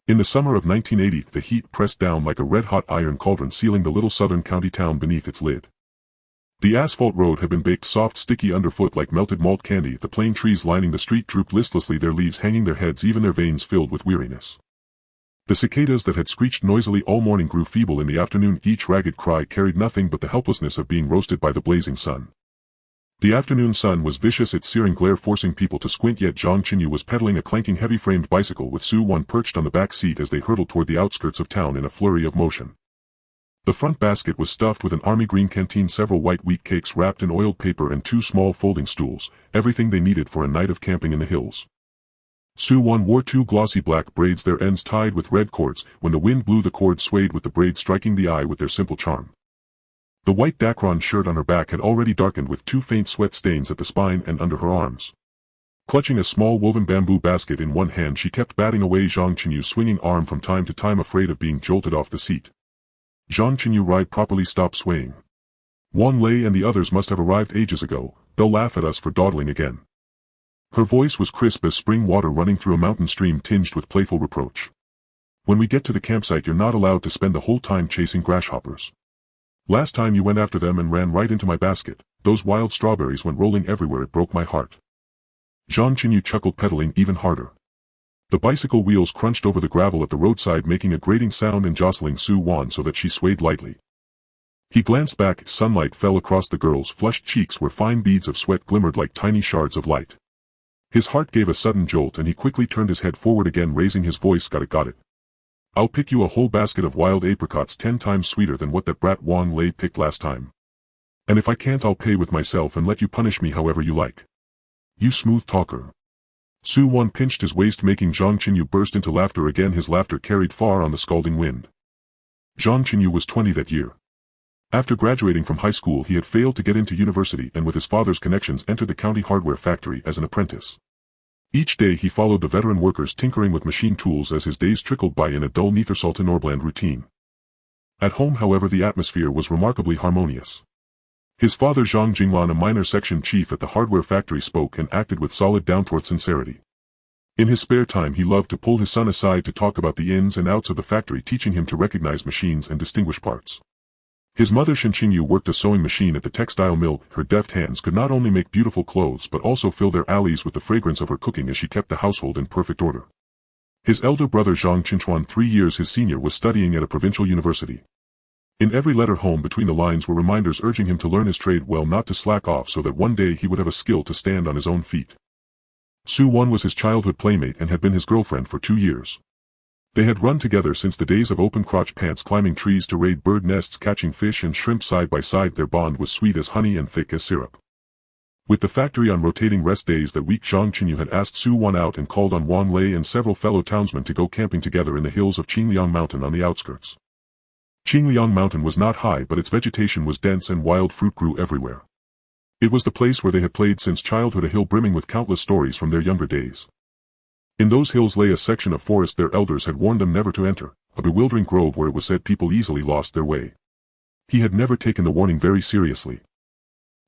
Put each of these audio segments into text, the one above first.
In the summer of 1980, the heat pressed down like a red-hot iron cauldron, sealing the little southern county town beneath its lid. The asphalt road had been baked soft, sticky underfoot like melted malt candy. The plane trees lining the street drooped listlessly, their leaves hanging their heads, even their veins filled with weariness. The cicadas that had screeched noisily all morning grew feeble in the afternoon. Each ragged cry carried nothing but the helplessness of being roasted by the blazing sun. The afternoon sun was vicious, its searing glare forcing people to squint, yet Zhang Chenyu was pedaling a clanking heavy-framed bicycle with Su-Wan perched on the back seat as they hurtled toward the outskirts of town in a flurry of motion. The front basket was stuffed with an army green canteen, several white wheat cakes wrapped in oiled paper, and 2 small folding stools, everything they needed for a night of camping in the hills. Su-Wan wore 2 glossy black braids, their ends tied with red cords. When the wind blew, the cords swayed with the braids, striking the eye with their simple charm. The white Dacron shirt on her back had already darkened with 2 faint sweat stains at the spine and under her arms. Clutching a small woven bamboo basket in one hand, she kept batting away Zhang Chenyu's swinging arm from time to time, afraid of being jolted off the seat. Zhang Chenyu, ride properly, stop swaying. Wan Lei and the others must have arrived ages ago, they'll laugh at us for dawdling again. Her voice was crisp as spring water running through a mountain stream, tinged with playful reproach. When we get to the campsite, you're not allowed to spend the whole time chasing grasshoppers. Last time you went after them and ran right into my basket. Those wild strawberries went rolling everywhere, it broke my heart. Zhang Chenyu chuckled, pedaling even harder. The bicycle wheels crunched over the gravel at the roadside, making a grating sound and jostling Su-Wan so that she swayed lightly. He glanced back, sunlight fell across the girl's flushed cheeks where fine beads of sweat glimmered like tiny shards of light. His heart gave a sudden jolt and he quickly turned his head forward again, raising his voice, got it. I'll pick you a whole basket of wild apricots 10 times sweeter than what that brat Wan Lei picked last time. And if I can't, I'll pay with myself and let you punish me however you like. You smooth talker. Su-Wan pinched his waist, making Zhang Chenyu burst into laughter again. His laughter carried far on the scalding wind. Zhang Chenyu was 20 that year. After graduating from high school, he had failed to get into university and with his father's connections entered the county hardware factory as an apprentice. Each day he followed the veteran workers tinkering with machine tools as his days trickled by in a dull Neanderthal routine. At home, however, the atmosphere was remarkably harmonious. His father Zhang Jinglan, a minor section chief at the hardware factory, spoke and acted with solid down-to-earth sincerity. In his spare time he loved to pull his son aside to talk about the ins and outs of the factory, teaching him to recognize machines and distinguish parts. His mother Zhang Chenyu worked a sewing machine at the textile mill. Her deft hands could not only make beautiful clothes but also fill their alleys with the fragrance of her cooking as she kept the household in perfect order. His elder brother Zhang Chenchuan, 3 years his senior, was studying at a provincial university. In every letter home between the lines were reminders urging him to learn his trade well, not to slack off, so that one day he would have a skill to stand on his own feet. Su-Wan was his childhood playmate and had been his girlfriend for 2 years. They had run together since the days of open-crotch pants, climbing trees to raid bird nests, catching fish and shrimp side by side. Their bond was sweet as honey and thick as syrup. With the factory on rotating rest days that week, Zhang Chenyu had asked Su-Wan out and called on Wan Lei and several fellow townsmen to go camping together in the hills of Qingliang Mountain on the outskirts. Qingliang Mountain was not high, but its vegetation was dense and wild fruit grew everywhere. It was the place where they had played since childhood, a hill brimming with countless stories from their younger days. In those hills lay a section of forest their elders had warned them never to enter, a bewildering grove where it was said people easily lost their way. He had never taken the warning very seriously.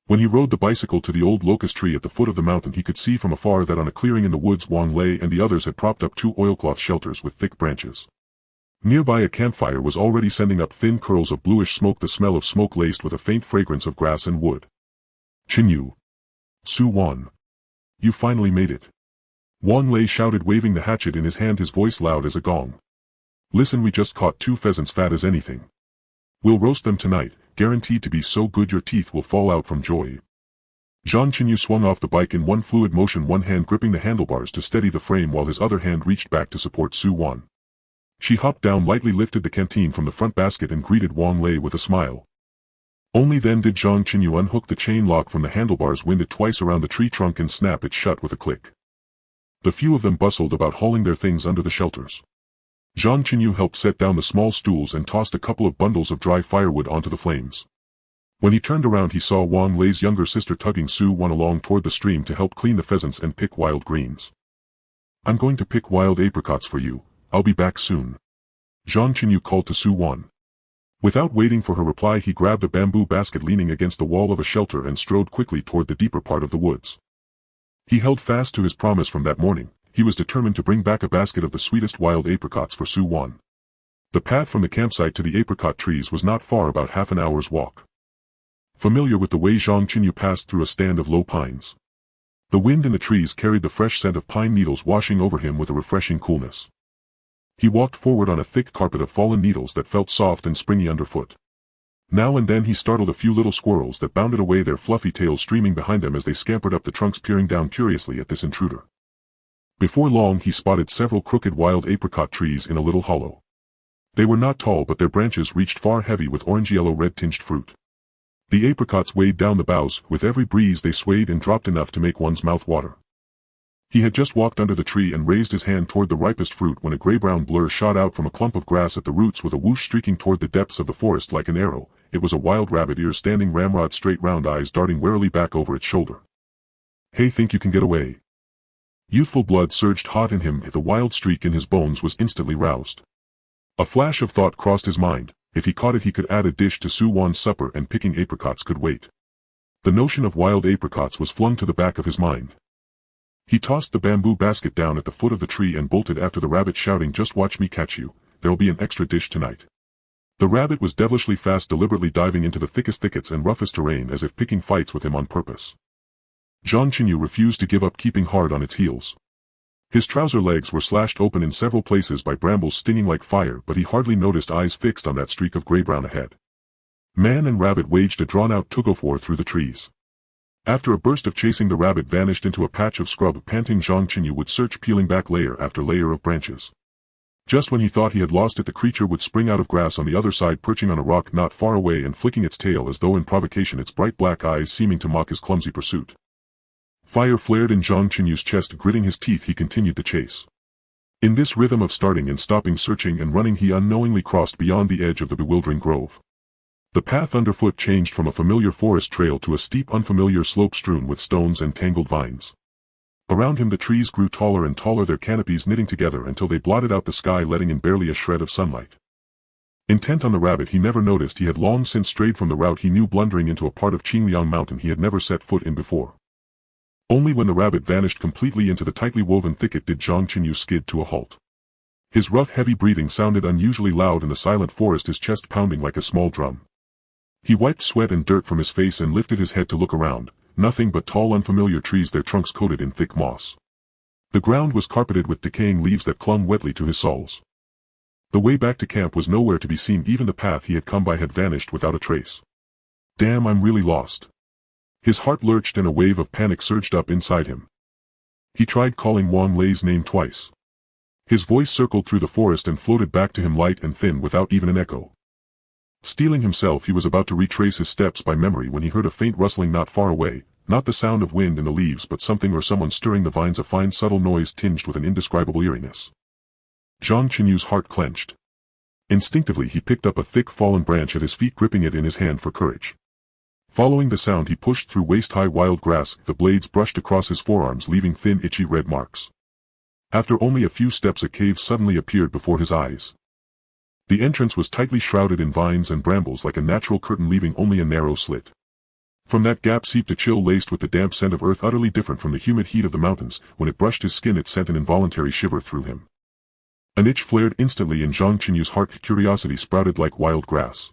When he rode the bicycle to the old locust tree at the foot of the mountain, he could see from afar that on a clearing in the woods Wan Lei and the others had propped up 2 oilcloth shelters with thick branches. Nearby a campfire was already sending up thin curls of bluish smoke, the smell of smoke laced with a faint fragrance of grass and wood. Chenyu. Su-Wan. You finally made it. Wan Lei shouted, waving the hatchet in his hand, his voice loud as a gong. Listen, we just caught 2 pheasants, fat as anything. We'll roast them tonight, guaranteed to be so good your teeth will fall out from joy. Zhang Chenyu swung off the bike in one fluid motion, one hand gripping the handlebars to steady the frame while his other hand reached back to support Su-Wan. She hopped down, lightly lifted the canteen from the front basket and greeted Wan Lei with a smile. Only then did Zhang Chenyu unhook the chain lock from the handlebars, wind it twice around the tree trunk and snap it shut with a click. The few of them bustled about, hauling their things under the shelters. Zhang Chenyu helped set down the small stools and tossed a couple of bundles of dry firewood onto the flames. When he turned around, he saw Wan Lei's younger sister tugging Su-Wan along toward the stream to help clean the pheasants and pick wild greens. I'm going to pick wild apricots for you, I'll be back soon. Zhang Chenyu called to Su-Wan. Without waiting for her reply, he grabbed a bamboo basket leaning against the wall of a shelter and strode quickly toward the deeper part of the woods. He held fast to his promise from that morning. he was determined to bring back a basket of the sweetest wild apricots for Su Wan. The path from the campsite to the apricot trees was not far, about half an hour's walk. Familiar with the way, Zhang Chenyu passed through a stand of low pines. The wind in the trees carried the fresh scent of pine needles washing over him with a refreshing coolness. He walked forward on a thick carpet of fallen needles that felt soft and springy underfoot. Now and then he startled a few little squirrels that bounded away, their fluffy tails streaming behind them as they scampered up the trunks, peering down curiously at this intruder. Before long he spotted several crooked wild apricot trees in a little hollow. They were not tall, but their branches reached far, heavy with orange-yellow-red tinged fruit. The apricots weighed down the boughs, with every breeze they swayed and dropped enough to make one's mouth water. He had just walked under the tree and raised his hand toward the ripest fruit when a gray-brown blur shot out from a clump of grass at the roots with a whoosh, streaking toward the depths of the forest like an arrow. It was a wild rabbit, ears standing ramrod straight, round eyes darting warily back over its shoulder. "Hey, think you can get away?" Youthful blood surged hot in him. The wild streak in his bones was instantly roused. A flash of thought crossed his mind: if he caught it he could add a dish to Su Wan's supper, and picking apricots could wait. The notion of wild apricots was flung to the back of his mind. He tossed the bamboo basket down at the foot of the tree and bolted after the rabbit, shouting, "Just watch me catch you, there'll be an extra dish tonight." The rabbit was devilishly fast, deliberately diving into the thickest thickets and roughest terrain as if picking fights with him on purpose. Zhang Chenyu refused to give up, keeping hard on its heels. His trouser legs were slashed open in several places by brambles stinging like fire, but he hardly noticed, eyes fixed on that streak of gray-brown ahead. Man and rabbit waged a drawn-out tug-of-war through the trees. After a burst of chasing, the rabbit vanished into a patch of scrub. Panting, Zhang Chenyu would search, peeling back layer after layer of branches. Just when he thought he had lost it, the creature would spring out of grass on the other side, perching on a rock not far away and flicking its tail as though in provocation, its bright black eyes seeming to mock his clumsy pursuit. Fire flared in Zhang Chenyu's chest. Gritting his teeth, he continued the chase. In this rhythm of starting and stopping, searching and running, he unknowingly crossed beyond the edge of the bewildering grove. The path underfoot changed from a familiar forest trail to a steep, unfamiliar slope strewn with stones and tangled vines. Around him the trees grew taller and taller, their canopies knitting together until they blotted out the sky, letting in barely a shred of sunlight. Intent on the rabbit, he never noticed he had long since strayed from the route he knew, blundering into a part of Qingliang Mountain he had never set foot in before. Only when the rabbit vanished completely into the tightly woven thicket did Zhang Chenyu skid to a halt. His rough, heavy breathing sounded unusually loud in the silent forest, his chest pounding like a small drum. He wiped sweat and dirt from his face and lifted his head to look around. Nothing but tall, unfamiliar trees, their trunks coated in thick moss. The ground was carpeted with decaying leaves that clung wetly to his soles. The way back to camp was nowhere to be seen. Even the path he had come by had vanished without a trace. Damn, I'm really lost. His heart lurched and a wave of panic surged up inside him. He tried calling Wang Lei's name twice. His voice circled through the forest and floated back to him light and thin without even an echo. Steeling himself, he was about to retrace his steps by memory when he heard a faint rustling not far away, not the sound of wind in the leaves but something or someone stirring the vines, a fine subtle noise tinged with an indescribable eeriness. Zhang Chenyu's heart clenched. Instinctively he picked up a thick fallen branch at his feet, gripping it in his hand for courage. Following the sound he pushed through waist-high wild grass. The blades brushed across his forearms, leaving thin, itchy red marks. After only a few steps a cave suddenly appeared before his eyes. The entrance was tightly shrouded in vines and brambles like a natural curtain, leaving only a narrow slit. From that gap seeped a chill laced with the damp scent of earth, utterly different from the humid heat of the mountains. When it brushed his skin it sent an involuntary shiver through him. An itch flared instantly in Zhang Chenyu's heart. Curiosity sprouted like wild grass.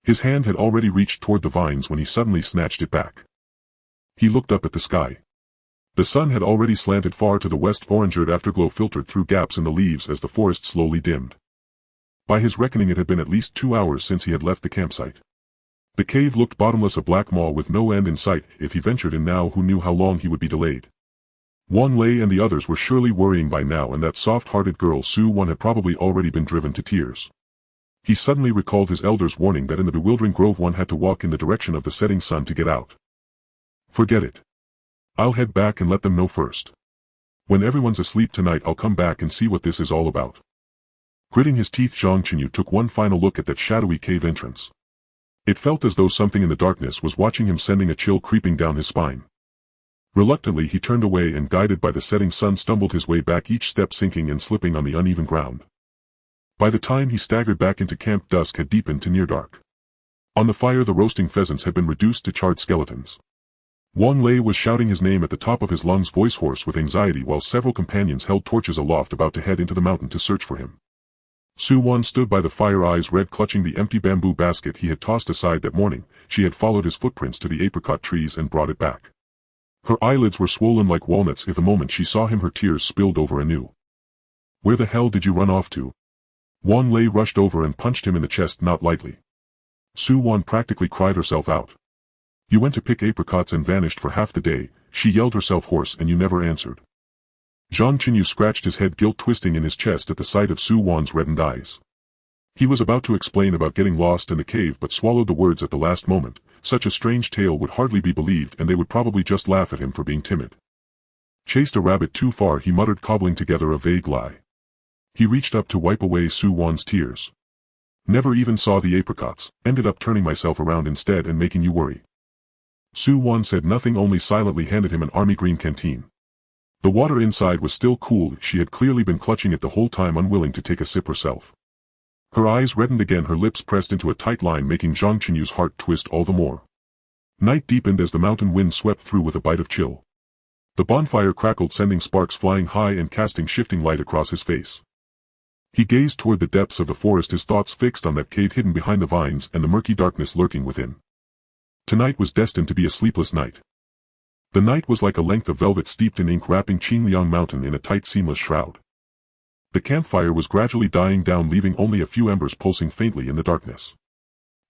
His hand had already reached toward the vines when he suddenly snatched it back. He looked up at the sky. The sun had already slanted far to the west. Orange-red afterglow filtered through gaps in the leaves as the forest slowly dimmed. By his reckoning it had been at least 2 hours since he had left the campsite. The cave looked bottomless, a black maw with no end in sight. If he ventured in now, who knew how long he would be delayed? Wang Lei and the others were surely worrying by now, and that soft-hearted girl Su Wan had probably already been driven to tears. He suddenly recalled his elder's warning that in the bewildering grove one had to walk in the direction of the setting sun to get out. Forget it. I'll head back and let them know first. When everyone's asleep tonight I'll come back and see what this is all about. Gritting his teeth, Zhang Chenyu took one final look at that shadowy cave entrance. It felt as though something in the darkness was watching him, sending a chill creeping down his spine. Reluctantly he turned away and, guided by the setting sun, stumbled his way back, each step sinking and slipping on the uneven ground. By the time he staggered back into camp, dusk had deepened to near dark. On the fire the roasting pheasants had been reduced to charred skeletons. Wang Lei was shouting his name at the top of his lungs, voice hoarse with anxiety, while several companions held torches aloft about to head into the mountain to search for him. Su Wan stood by the fire, eyes red, clutching the empty bamboo basket he had tossed aside that morning. She had followed his footprints to the apricot trees and brought it back. Her eyelids were swollen like walnuts. If the moment she saw him, her tears spilled over anew. "Where the hell did you run off to?" Wang Lei rushed over and punched him in the chest, not lightly. Su Wan practically cried herself out. "You went to pick apricots and vanished for half the day," she yelled herself hoarse, "and you never answered." Zhang Chenyu scratched his head, guilt twisting in his chest at the sight of Su Wan's reddened eyes. He was about to explain about getting lost in the cave, but swallowed the words at the last moment. Such a strange tale would hardly be believed, and they would probably just laugh at him for being timid. "Chased a rabbit too far," he muttered, cobbling together a vague lie. He reached up to wipe away Su Wan's tears. "Never even saw the apricots, ended up turning myself around instead and making you worry." Su Wan said nothing, only silently handed him an army green canteen. The water inside was still cool. She had clearly been clutching it the whole time, unwilling to take a sip herself. Her eyes reddened again, her lips pressed into a tight line, making Zhang Chenyu's heart twist all the more. Night deepened as the mountain wind swept through with a bite of chill. The bonfire crackled, sending sparks flying high and casting shifting light across his face. He gazed toward the depths of the forest, his thoughts fixed on that cave hidden behind the vines and the murky darkness lurking within. Tonight was destined to be a sleepless night. The night was like a length of velvet steeped in ink, wrapping Qingliang Mountain in a tight, seamless shroud. The campfire was gradually dying down, leaving only a few embers pulsing faintly in the darkness.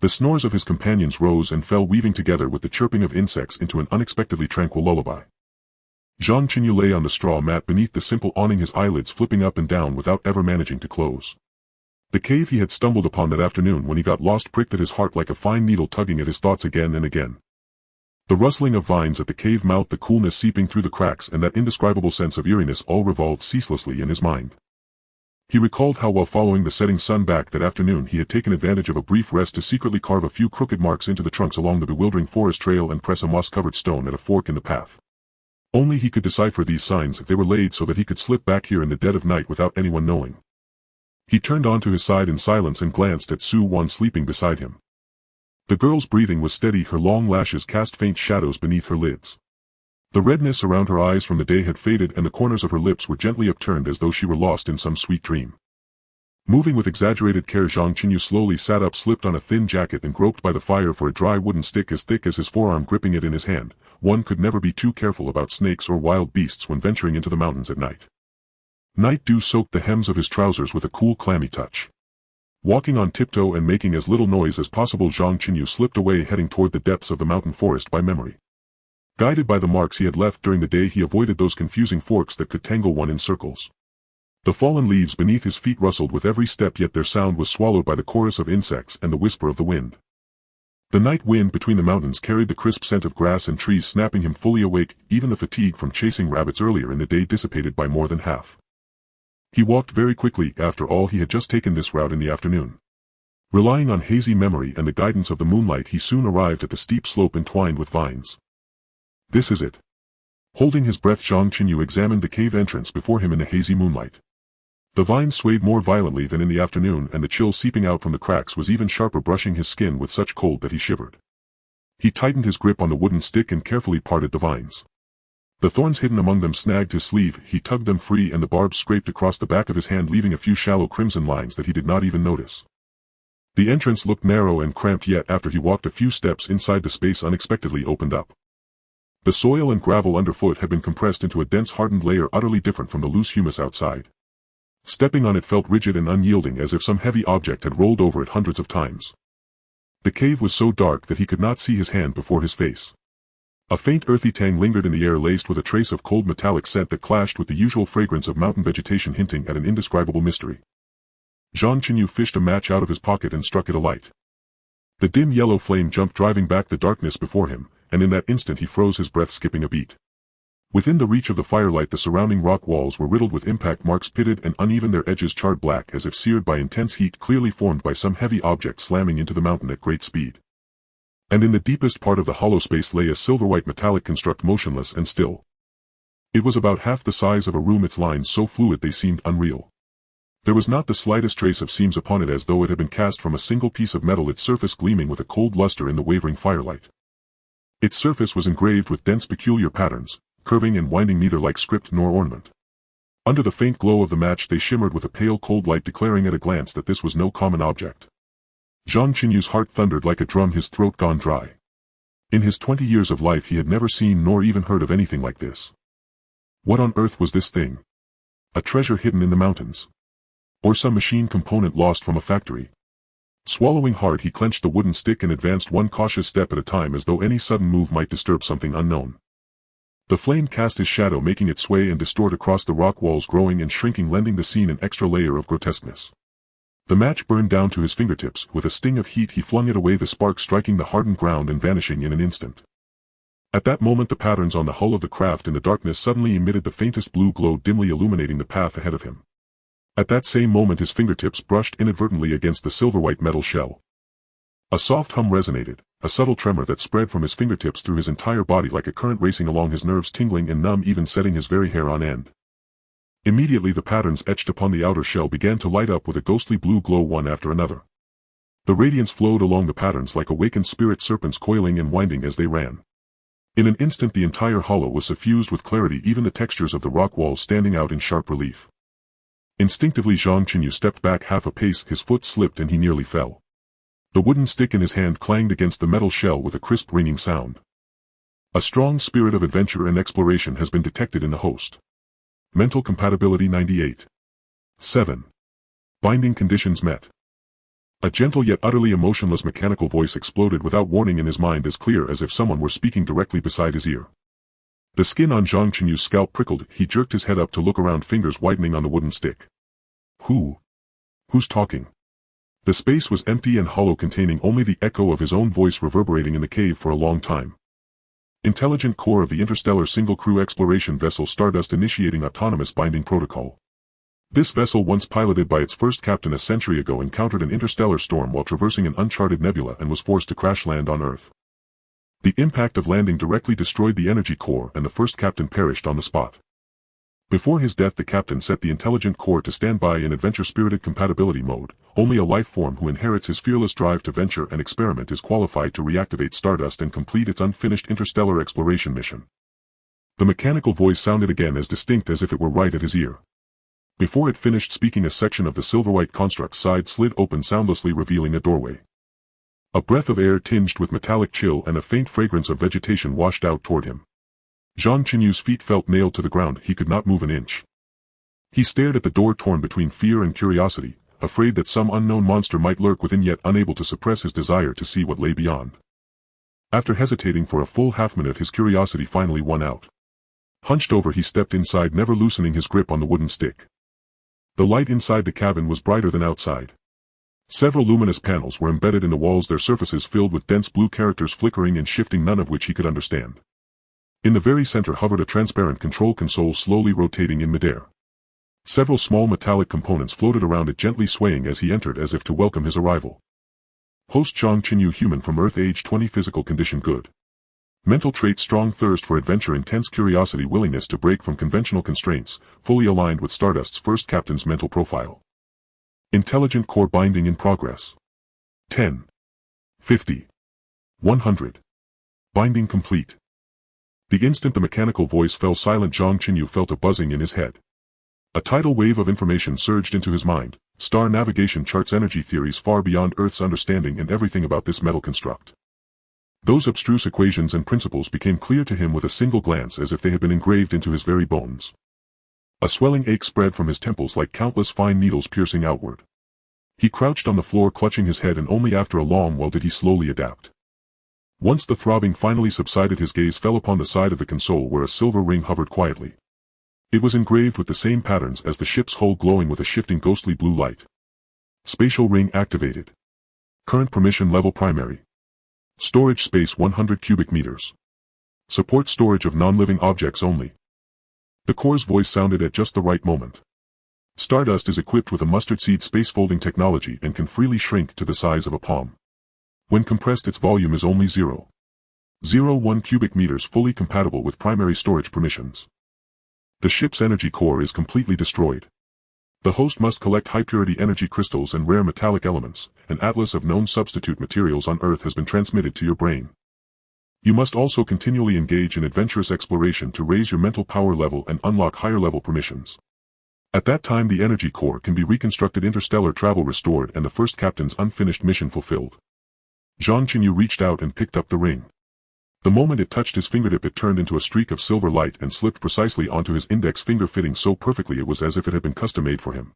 The snores of his companions rose and fell, weaving together with the chirping of insects into an unexpectedly tranquil lullaby. Zhang Chenyu lay on the straw mat beneath the simple awning, his eyelids flipping up and down without ever managing to close. The cave he had stumbled upon that afternoon when he got lost pricked at his heart like a fine needle, tugging at his thoughts again and again. The rustling of vines at the cave mouth, the coolness seeping through the cracks, and that indescribable sense of eeriness all revolved ceaselessly in his mind. He recalled how, while following the setting sun back that afternoon, he had taken advantage of a brief rest to secretly carve a few crooked marks into the trunks along the bewildering forest trail and press a moss-covered stone at a fork in the path. Only he could decipher these signs. They were laid so that he could slip back here in the dead of night without anyone knowing. He turned onto his side in silence and glanced at Su Wan sleeping beside him. The girl's breathing was steady, her long lashes cast faint shadows beneath her lids. The redness around her eyes from the day had faded, and the corners of her lips were gently upturned as though she were lost in some sweet dream. Moving with exaggerated care, Zhang Chenyu slowly sat up, slipped on a thin jacket, and groped by the fire for a dry wooden stick as thick as his forearm, gripping it in his hand. One could never be too careful about snakes or wild beasts when venturing into the mountains at night. Night dew soaked the hems of his trousers with a cool, clammy touch. Walking on tiptoe and making as little noise as possible, Zhang Chenyu slipped away, heading toward the depths of the mountain forest by memory. Guided by the marks he had left during the day, he avoided those confusing forks that could tangle one in circles. The fallen leaves beneath his feet rustled with every step, yet their sound was swallowed by the chorus of insects and the whisper of the wind. The night wind between the mountains carried the crisp scent of grass and trees, snapping him fully awake. Even the fatigue from chasing rabbits earlier in the day dissipated by more than half. He walked very quickly. After all, he had just taken this route in the afternoon. Relying on hazy memory and the guidance of the moonlight, he soon arrived at the steep slope entwined with vines. This is it. Holding his breath, Zhang Chenyu examined the cave entrance before him in the hazy moonlight. The vines swayed more violently than in the afternoon, and the chill seeping out from the cracks was even sharper, brushing his skin with such cold that he shivered. He tightened his grip on the wooden stick and carefully parted the vines. The thorns hidden among them snagged his sleeve. He tugged them free, and the barbs scraped across the back of his hand, leaving a few shallow crimson lines that he did not even notice. The entrance looked narrow and cramped, yet after he walked a few steps inside, the space unexpectedly opened up. The soil and gravel underfoot had been compressed into a dense, hardened layer utterly different from the loose humus outside. Stepping on it felt rigid and unyielding, as if some heavy object had rolled over it hundreds of times. The cave was so dark that he could not see his hand before his face. A faint earthy tang lingered in the air, laced with a trace of cold metallic scent that clashed with the usual fragrance of mountain vegetation, hinting at an indescribable mystery. Zhang Chenyu fished a match out of his pocket and struck it alight. The dim yellow flame jumped, driving back the darkness before him, and in that instant he froze, his breath skipping a beat. Within the reach of the firelight, the surrounding rock walls were riddled with impact marks, pitted and uneven, their edges charred black as if seared by intense heat, clearly formed by some heavy object slamming into the mountain at great speed. And in the deepest part of the hollow space lay a silver-white metallic construct, motionless and still. It was about half the size of a room, its lines so fluid they seemed unreal. There was not the slightest trace of seams upon it, as though it had been cast from a single piece of metal, its surface gleaming with a cold luster in the wavering firelight. Its surface was engraved with dense peculiar patterns, curving and winding neither like script nor ornament. Under the faint glow of the match they shimmered with a pale cold light, declaring at a glance that this was no common object. Zhang Chenyu's heart thundered like a drum, his throat gone dry. In his 20 years of life he had never seen nor even heard of anything like this. What on earth was this thing? A treasure hidden in the mountains? Or some machine component lost from a factory? Swallowing hard he clenched the wooden stick and advanced one cautious step at a time, as though any sudden move might disturb something unknown. The flame cast his shadow, making it sway and distort across the rock walls, growing and shrinking, lending the scene an extra layer of grotesqueness. The match burned down to his fingertips. With a sting of heat he flung it away, the spark striking the hardened ground and vanishing in an instant. At that moment the patterns on the hull of the craft in the darkness suddenly emitted the faintest blue glow, dimly illuminating the path ahead of him. At that same moment his fingertips brushed inadvertently against the silver-white metal shell. A soft hum resonated, a subtle tremor that spread from his fingertips through his entire body like a current racing along his nerves, tingling and numb, even setting his very hair on end. Immediately the patterns etched upon the outer shell began to light up with a ghostly blue glow, one after another. The radiance flowed along the patterns like awakened spirit serpents, coiling and winding as they ran. In an instant the entire hollow was suffused with clarity, even the textures of the rock walls standing out in sharp relief. Instinctively Zhang Chenyu stepped back half a pace, his foot slipped and he nearly fell. The wooden stick in his hand clanged against the metal shell with a crisp ringing sound. A strong spirit of adventure and exploration has been detected in the host. Mental compatibility 98. 7. Binding conditions met. A gentle yet utterly emotionless mechanical voice exploded without warning in his mind, as clear as if someone were speaking directly beside his ear. The skin on Zhang Chenyu's scalp prickled. He jerked his head up to look around, fingers widening on the wooden stick. Who's talking? The space was empty and hollow, containing only the echo of his own voice reverberating in the cave for a long time. Intelligent core of the Interstellar single-crew exploration vessel Stardust initiating autonomous binding protocol. This vessel, once piloted by its first captain a century ago, encountered an interstellar storm while traversing an uncharted nebula and was forced to crash land on Earth. The impact of landing directly destroyed the energy core and the first captain perished on the spot. Before his death the captain set the intelligent core to stand by in adventure-spirited compatibility mode. Only a life form who inherits his fearless drive to venture and experiment is qualified to reactivate Stardust and complete its unfinished interstellar exploration mission. The mechanical voice sounded again, as distinct as if it were right at his ear. Before it finished speaking, a section of the silver-white construct's side slid open soundlessly, revealing a doorway. A breath of air tinged with metallic chill and a faint fragrance of vegetation washed out toward him. Zhang Chenyu's feet felt nailed to the ground. He could not move an inch. He stared at the door, torn between fear and curiosity, afraid that some unknown monster might lurk within, yet unable to suppress his desire to see what lay beyond. After hesitating for a full half-minute, his curiosity finally won out. Hunched over he stepped inside, never loosening his grip on the wooden stick. The light inside the cabin was brighter than outside. Several luminous panels were embedded in the walls, their surfaces filled with dense blue characters flickering and shifting, none of which he could understand. In the very center hovered a transparent control console, slowly rotating in midair. Several small metallic components floated around it, gently swaying as he entered, as if to welcome his arrival. Host Zhang Chenyu, human from Earth, age 20, physical condition good. Mental trait strong thirst for adventure, intense curiosity, willingness to break from conventional constraints, fully aligned with Stardust's first captain's mental profile. Intelligent core binding in progress. 10. 50. 100. Binding complete. The instant the mechanical voice fell silent, Zhang Chenyu felt a buzzing in his head. A tidal wave of information surged into his mind, star navigation charts, energy theories far beyond Earth's understanding, and everything about this metal construct. Those abstruse equations and principles became clear to him with a single glance, as if they had been engraved into his very bones. A swelling ache spread from his temples like countless fine needles piercing outward. He crouched on the floor, clutching his head, and only after a long while did he slowly adapt. Once the throbbing finally subsided, his gaze fell upon the side of the console where a silver ring hovered quietly. It was engraved with the same patterns as the ship's hull, glowing with a shifting ghostly blue light. Spatial ring activated. Current permission level primary. Storage space 100 cubic meters. Support storage of non-living objects only. The core's voice sounded at just the right moment. Stardust is equipped with a mustard seed space folding technology and can freely shrink to the size of a palm. When compressed, its volume is only 0.01 cubic meters, fully compatible with primary storage permissions. The ship's energy core is completely destroyed. The host must collect high-purity energy crystals and rare metallic elements. An atlas of known substitute materials on Earth has been transmitted to your brain. You must also continually engage in adventurous exploration to raise your mental power level and unlock higher-level permissions. At that time the energy core can be reconstructed, interstellar travel restored, and the first captain's unfinished mission fulfilled. Zhang Chenyu reached out and picked up the ring. The moment it touched his fingertip it turned into a streak of silver light and slipped precisely onto his index finger, fitting so perfectly it was as if it had been custom-made for him.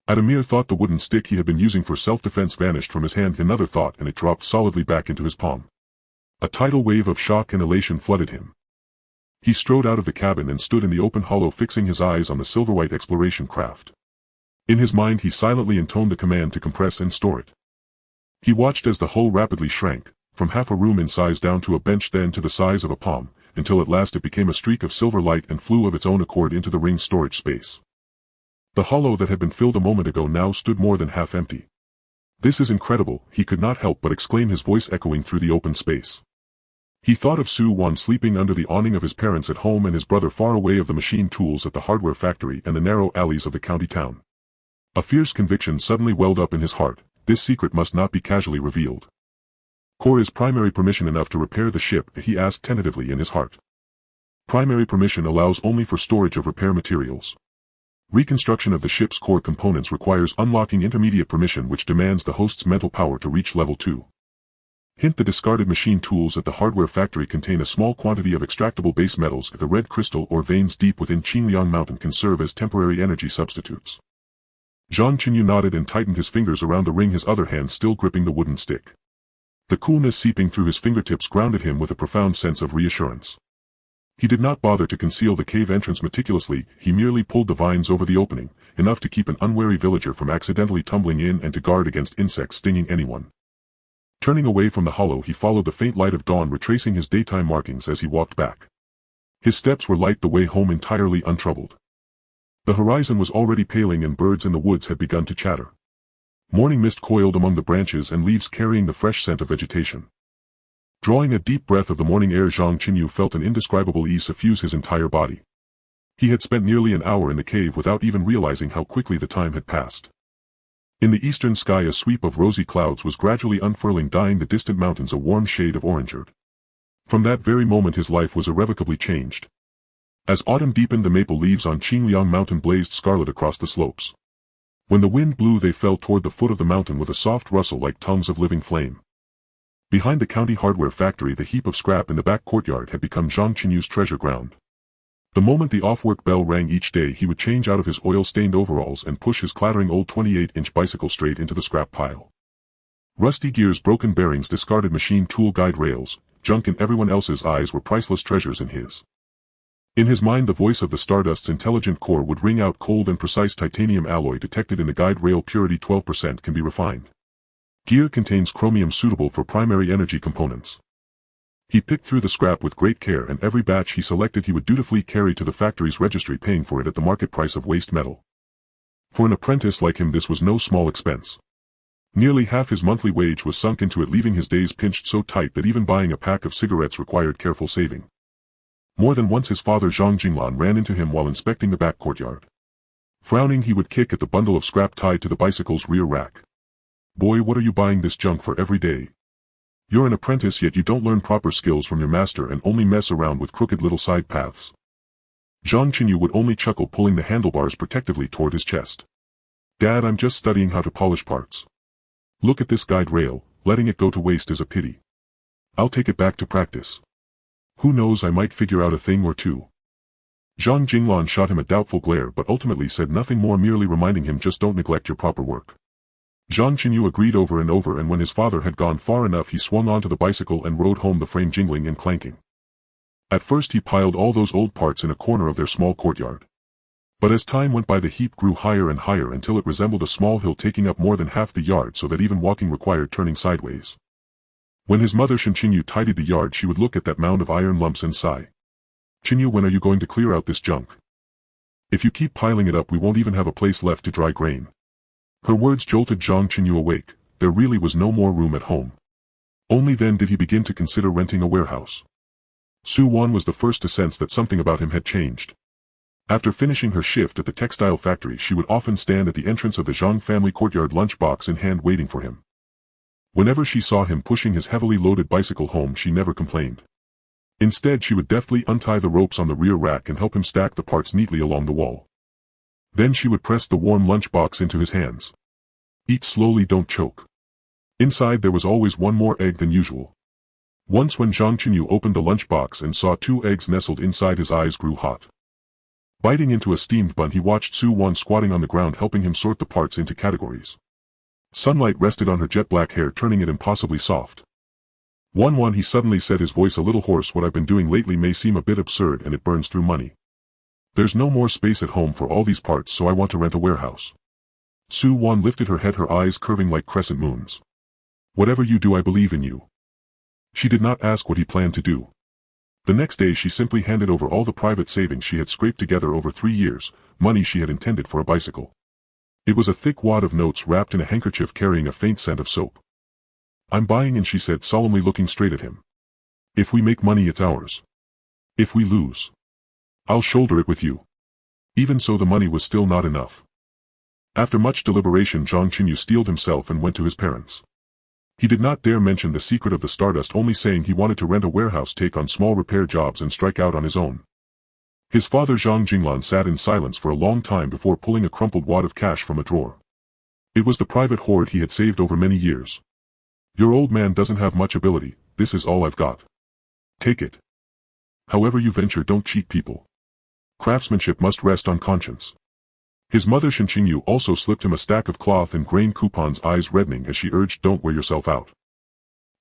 At a mere thought the wooden stick he had been using for self-defense vanished from his hand. Another thought and it dropped solidly back into his palm. A tidal wave of shock and elation flooded him. He strode out of the cabin and stood in the open hollow, fixing his eyes on the silver-white exploration craft. In his mind he silently intoned the command to compress and store it. He watched as the hull rapidly shrank, from half a room in size down to a bench, then to the size of a palm, until at last it became a streak of silver light and flew of its own accord into the ring's storage space. The hollow that had been filled a moment ago now stood more than half empty. "This is incredible," he could not help but exclaim, his voice echoing through the open space. He thought of Su Wan sleeping under the awning of his parents at home and his brother far away, of the machine tools at the hardware factory and the narrow alleys of the county town. A fierce conviction suddenly welled up in his heart: this secret must not be casually revealed. "Core is primary permission enough to repair the ship?" he asked tentatively in his heart. Primary permission allows only for storage of repair materials. Reconstruction of the ship's core components requires unlocking intermediate permission, which demands the host's mental power to reach level 2. Hint: the discarded machine tools at the hardware factory contain a small quantity of extractable base metals. The red crystal or veins deep within Qingliang Mountain can serve as temporary energy substitutes. Zhang Chenyu nodded and tightened his fingers around the ring, his other hand still gripping the wooden stick. The coolness seeping through his fingertips grounded him with a profound sense of reassurance. He did not bother to conceal the cave entrance meticulously, he merely pulled the vines over the opening, enough to keep an unwary villager from accidentally tumbling in and to guard against insects stinging anyone. Turning away from the hollow he followed the faint light of dawn, retracing his daytime markings as he walked back. His steps were light the way home, entirely untroubled. The horizon was already paling and birds in the woods had begun to chatter. Morning mist coiled among the branches and leaves, carrying the fresh scent of vegetation. Drawing a deep breath of the morning air, Zhang Chenyu felt an indescribable ease suffuse his entire body. He had spent nearly an hour in the cave without even realizing how quickly the time had passed. In the eastern sky a sweep of rosy clouds was gradually unfurling, dyeing the distant mountains a warm shade of orangerd. From that very moment his life was irrevocably changed. As autumn deepened, the maple leaves on Qingliang Mountain blazed scarlet across the slopes. When the wind blew they fell toward the foot of the mountain with a soft rustle like tongues of living flame. Behind the county hardware factory the heap of scrap in the back courtyard had become Zhang Chenyu's treasure ground. The moment the off-work bell rang each day he would change out of his oil-stained overalls and push his clattering old 28-inch bicycle straight into the scrap pile. Rusty gears, broken bearings, discarded machine tool guide rails, junk in everyone else's eyes were priceless treasures in his. In his mind the voice of the Stardust's intelligent core would ring out: cold and precise titanium alloy detected in the guide rail, purity 12% can be refined. Gear contains chromium suitable for primary energy components. He picked through the scrap with great care, and every batch he selected he would dutifully carry to the factory's registry, paying for it at the market price of waste metal. For an apprentice like him this was no small expense. Nearly half his monthly wage was sunk into it, leaving his days pinched so tight that even buying a pack of cigarettes required careful saving. More than once his father Zhang Jinglan ran into him while inspecting the back courtyard. Frowning he would kick at the bundle of scrap tied to the bicycle's rear rack. "Boy, what are you buying this junk for every day? You're an apprentice, yet you don't learn proper skills from your master and only mess around with crooked little side paths." Zhang Chenyu would only chuckle, pulling the handlebars protectively toward his chest. "Dad, I'm just studying how to polish parts. Look at this guide rail, letting it go to waste is a pity. I'll take it back to practice. Who knows, I might figure out a thing or two." Zhang Jinglan shot him a doubtful glare but ultimately said nothing more, merely reminding him, "Just don't neglect your proper work." Zhang Chenyu agreed over and over, and when his father had gone far enough he swung onto the bicycle and rode home, the frame jingling and clanking. At first he piled all those old parts in a corner of their small courtyard. But as time went by the heap grew higher and higher until it resembled a small hill taking up more than half the yard, so that even walking required turning sideways. When his mother Zhang Chenyu tidied the yard she would look at that mound of iron lumps and sigh. "Chenyu, when are you going to clear out this junk? If you keep piling it up we won't even have a place left to dry grain." Her words jolted Zhang Chenyu awake. There really was no more room at home. Only then did he begin to consider renting a warehouse. Su Wan was the first to sense that something about him had changed. After finishing her shift at the textile factory she would often stand at the entrance of the Zhang family courtyard, lunchbox in hand, waiting for him. Whenever she saw him pushing his heavily loaded bicycle home, she never complained. Instead, she would deftly untie the ropes on the rear rack and help him stack the parts neatly along the wall. Then she would press the warm lunchbox into his hands. Eat slowly, don't choke. Inside there was always one more egg than usual. Once when Zhang Chenyu opened the lunchbox and saw 2 eggs nestled inside, his eyes grew hot. Biting into a steamed bun, he watched Su-won squatting on the ground helping him sort the parts into categories. Sunlight rested on her jet black hair, turning it impossibly soft. "Won," he suddenly said, his voice a little hoarse. "What I've been doing lately may seem a bit absurd, and it burns through money. There's no more space at home for all these parts, so I want to rent a warehouse." Su-won lifted her head, her eyes curving like crescent moons. "Whatever you do, I believe in you." She did not ask what he planned to do. The next day she simply handed over all the private savings she had scraped together over 3 years, money she had intended for a bicycle. It was a thick wad of notes wrapped in a handkerchief carrying a faint scent of soap. "I'm buying in," she said, solemnly looking straight at him. "If we make money, it's ours. If we lose, I'll shoulder it with you." Even so, the money was still not enough. After much deliberation, Zhang Chenyu steeled himself and went to his parents. He did not dare mention the secret of the Stardust, only saying he wanted to rent a warehouse, take on small repair jobs and strike out on his own. His father Zhang Jinglan sat in silence for a long time before pulling a crumpled wad of cash from a drawer. It was the private hoard he had saved over many years. "Your old man doesn't have much ability, this is all I've got. Take it. However you venture, don't cheat people. Craftsmanship must rest on conscience." His mother Zhang Chenyu also slipped him a stack of cloth and grain coupons, eyes reddening as she urged, "Don't wear yourself out."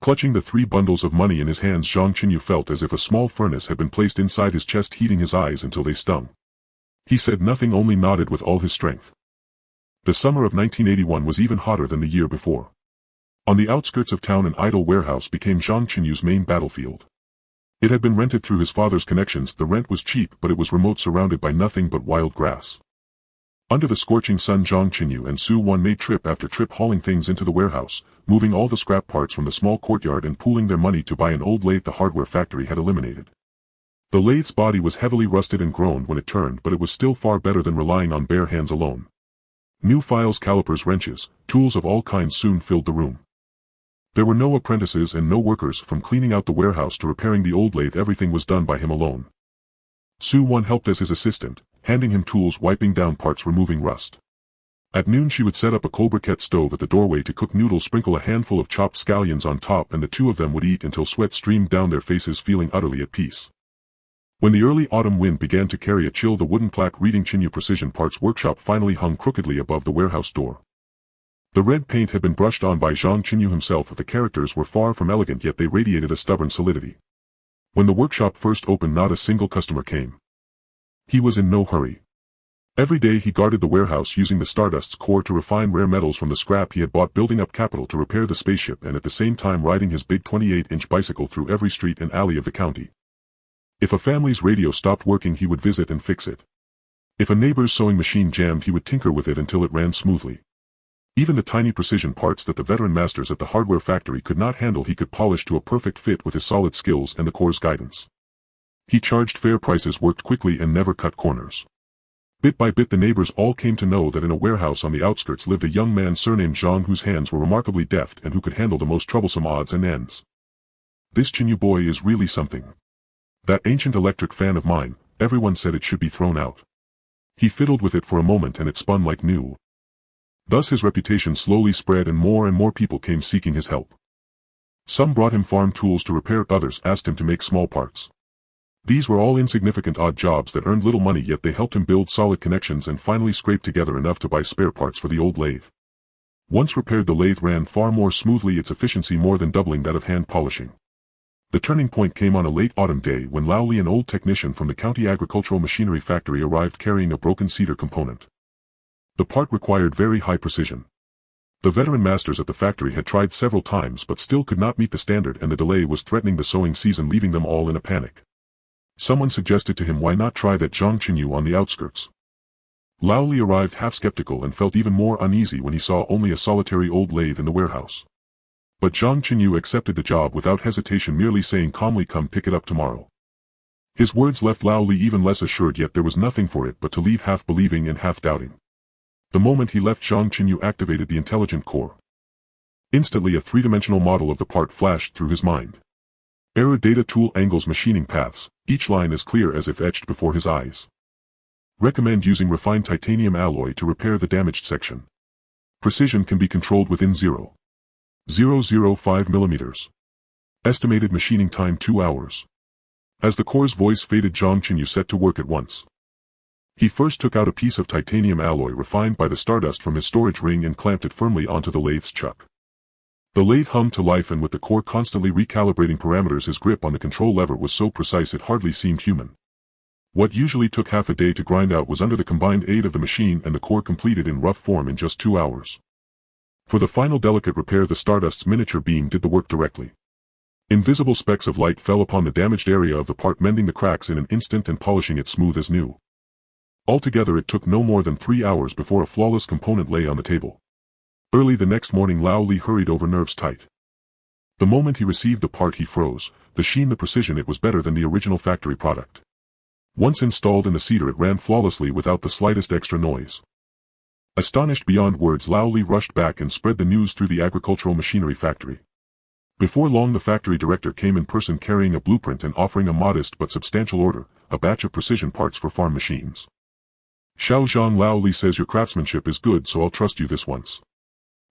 Clutching the 3 bundles of money in his hands, Zhang Chenyu felt as if a small furnace had been placed inside his chest, heating his eyes until they stung. He said nothing, only nodded with all his strength. The summer of 1981 was even hotter than the year before. On the outskirts of town, an idle warehouse became Zhang Chenyu's main battlefield. It had been rented through his father's connections. The rent was cheap, but it was remote, surrounded by nothing but wild grass. Under the scorching sun, Zhang Chenyu and Su-won made trip after trip, hauling things into the warehouse, moving all the scrap parts from the small courtyard and pooling their money to buy an old lathe the hardware factory had eliminated. The lathe's body was heavily rusted and groaned when it turned, but it was still far better than relying on bare hands alone. New files, calipers, wrenches, tools of all kinds soon filled the room. There were no apprentices and no workers. From cleaning out the warehouse to repairing the old lathe, everything was done by him alone. Su-won helped as his assistant, handing him tools, wiping down parts, removing rust. At noon she would set up a coal briquette stove at the doorway to cook noodles, sprinkle a handful of chopped scallions on top, and the two of them would eat until sweat streamed down their faces, feeling utterly at peace. When the early autumn wind began to carry a chill, the wooden plaque reading Chenyu Precision Parts Workshop finally hung crookedly above the warehouse door. The red paint had been brushed on by Zhang Chenyu himself. The characters were far from elegant, yet they radiated a stubborn solidity. When the workshop first opened, not a single customer came. He was in no hurry. Every day he guarded the warehouse, using the Stardust's core to refine rare metals from the scrap he had bought, building up capital to repair the spaceship, and at the same time riding his big 28-inch bicycle through every street and alley of the county. If a family's radio stopped working, he would visit and fix it. If a neighbor's sewing machine jammed, he would tinker with it until it ran smoothly. Even the tiny precision parts that the veteran masters at the hardware factory could not handle, he could polish to a perfect fit with his solid skills and the core's guidance. He charged fair prices, worked quickly, and never cut corners. Bit by bit the neighbors all came to know that in a warehouse on the outskirts lived a young man surnamed Zhang, whose hands were remarkably deft and who could handle the most troublesome odds and ends. "This Chenyu boy is really something. That ancient electric fan of mine, everyone said it should be thrown out. He fiddled with it for a moment and it spun like new." Thus his reputation slowly spread, and more people came seeking his help. Some brought him farm tools to repair, others asked him to make small parts. These were all insignificant odd jobs that earned little money, yet they helped him build solid connections and finally scrape together enough to buy spare parts for the old lathe. Once repaired, the lathe ran far more smoothly, its efficiency more than doubling that of hand polishing. The turning point came on a late autumn day when Laoli, an old technician from the county agricultural machinery factory, arrived carrying a broken cedar component. The part required very high precision. The veteran masters at the factory had tried several times but still could not meet the standard, and the delay was threatening the sowing season, leaving them all in a panic. Someone suggested to him, why not try that Zhang Chenyu on the outskirts? Laoli arrived half skeptical and felt even more uneasy when he saw only a solitary old lathe in the warehouse. But Zhang Chenyu accepted the job without hesitation, merely saying calmly, "Come pick it up tomorrow." His words left Laoli even less assured, yet there was nothing for it but to leave, half believing and half doubting. The moment he left, Zhang Chenyu activated the intelligent core. Instantly a three-dimensional model of the part flashed through his mind. Error data tool angles machining paths, each line as clear as if etched before his eyes. Recommend using refined titanium alloy to repair the damaged section. Precision can be controlled within 0.005 millimeters. Estimated machining time 2 hours. As the core's voice faded, Zhang Chenyu set to work at once. He first took out a piece of titanium alloy refined by the stardust from his storage ring and clamped it firmly onto the lathe's chuck. The lathe hummed to life, and with the core constantly recalibrating parameters, his grip on the control lever was so precise it hardly seemed human. What usually took half a day to grind out was under the combined aid of the machine and the core completed in rough form in just 2 hours. For the final delicate repair, the stardust's miniature beam did the work directly. Invisible specks of light fell upon the damaged area of the part, mending the cracks in an instant and polishing it smooth as new. Altogether it took no more than 3 hours before a flawless component lay on the table. Early the next morning Lao Li hurried over, nerves tight. The moment he received the part he froze. The sheen, the precision, it was better than the original factory product. Once installed in the cedar, it ran flawlessly without the slightest extra noise. Astonished beyond words, Lao Li rushed back and spread the news through the agricultural machinery factory. Before long the factory director came in person carrying a blueprint and offering a modest but substantial order, a batch of precision parts for farm machines. Xiao Zhang, Lao Li says your craftsmanship is good, so I'll trust you this once.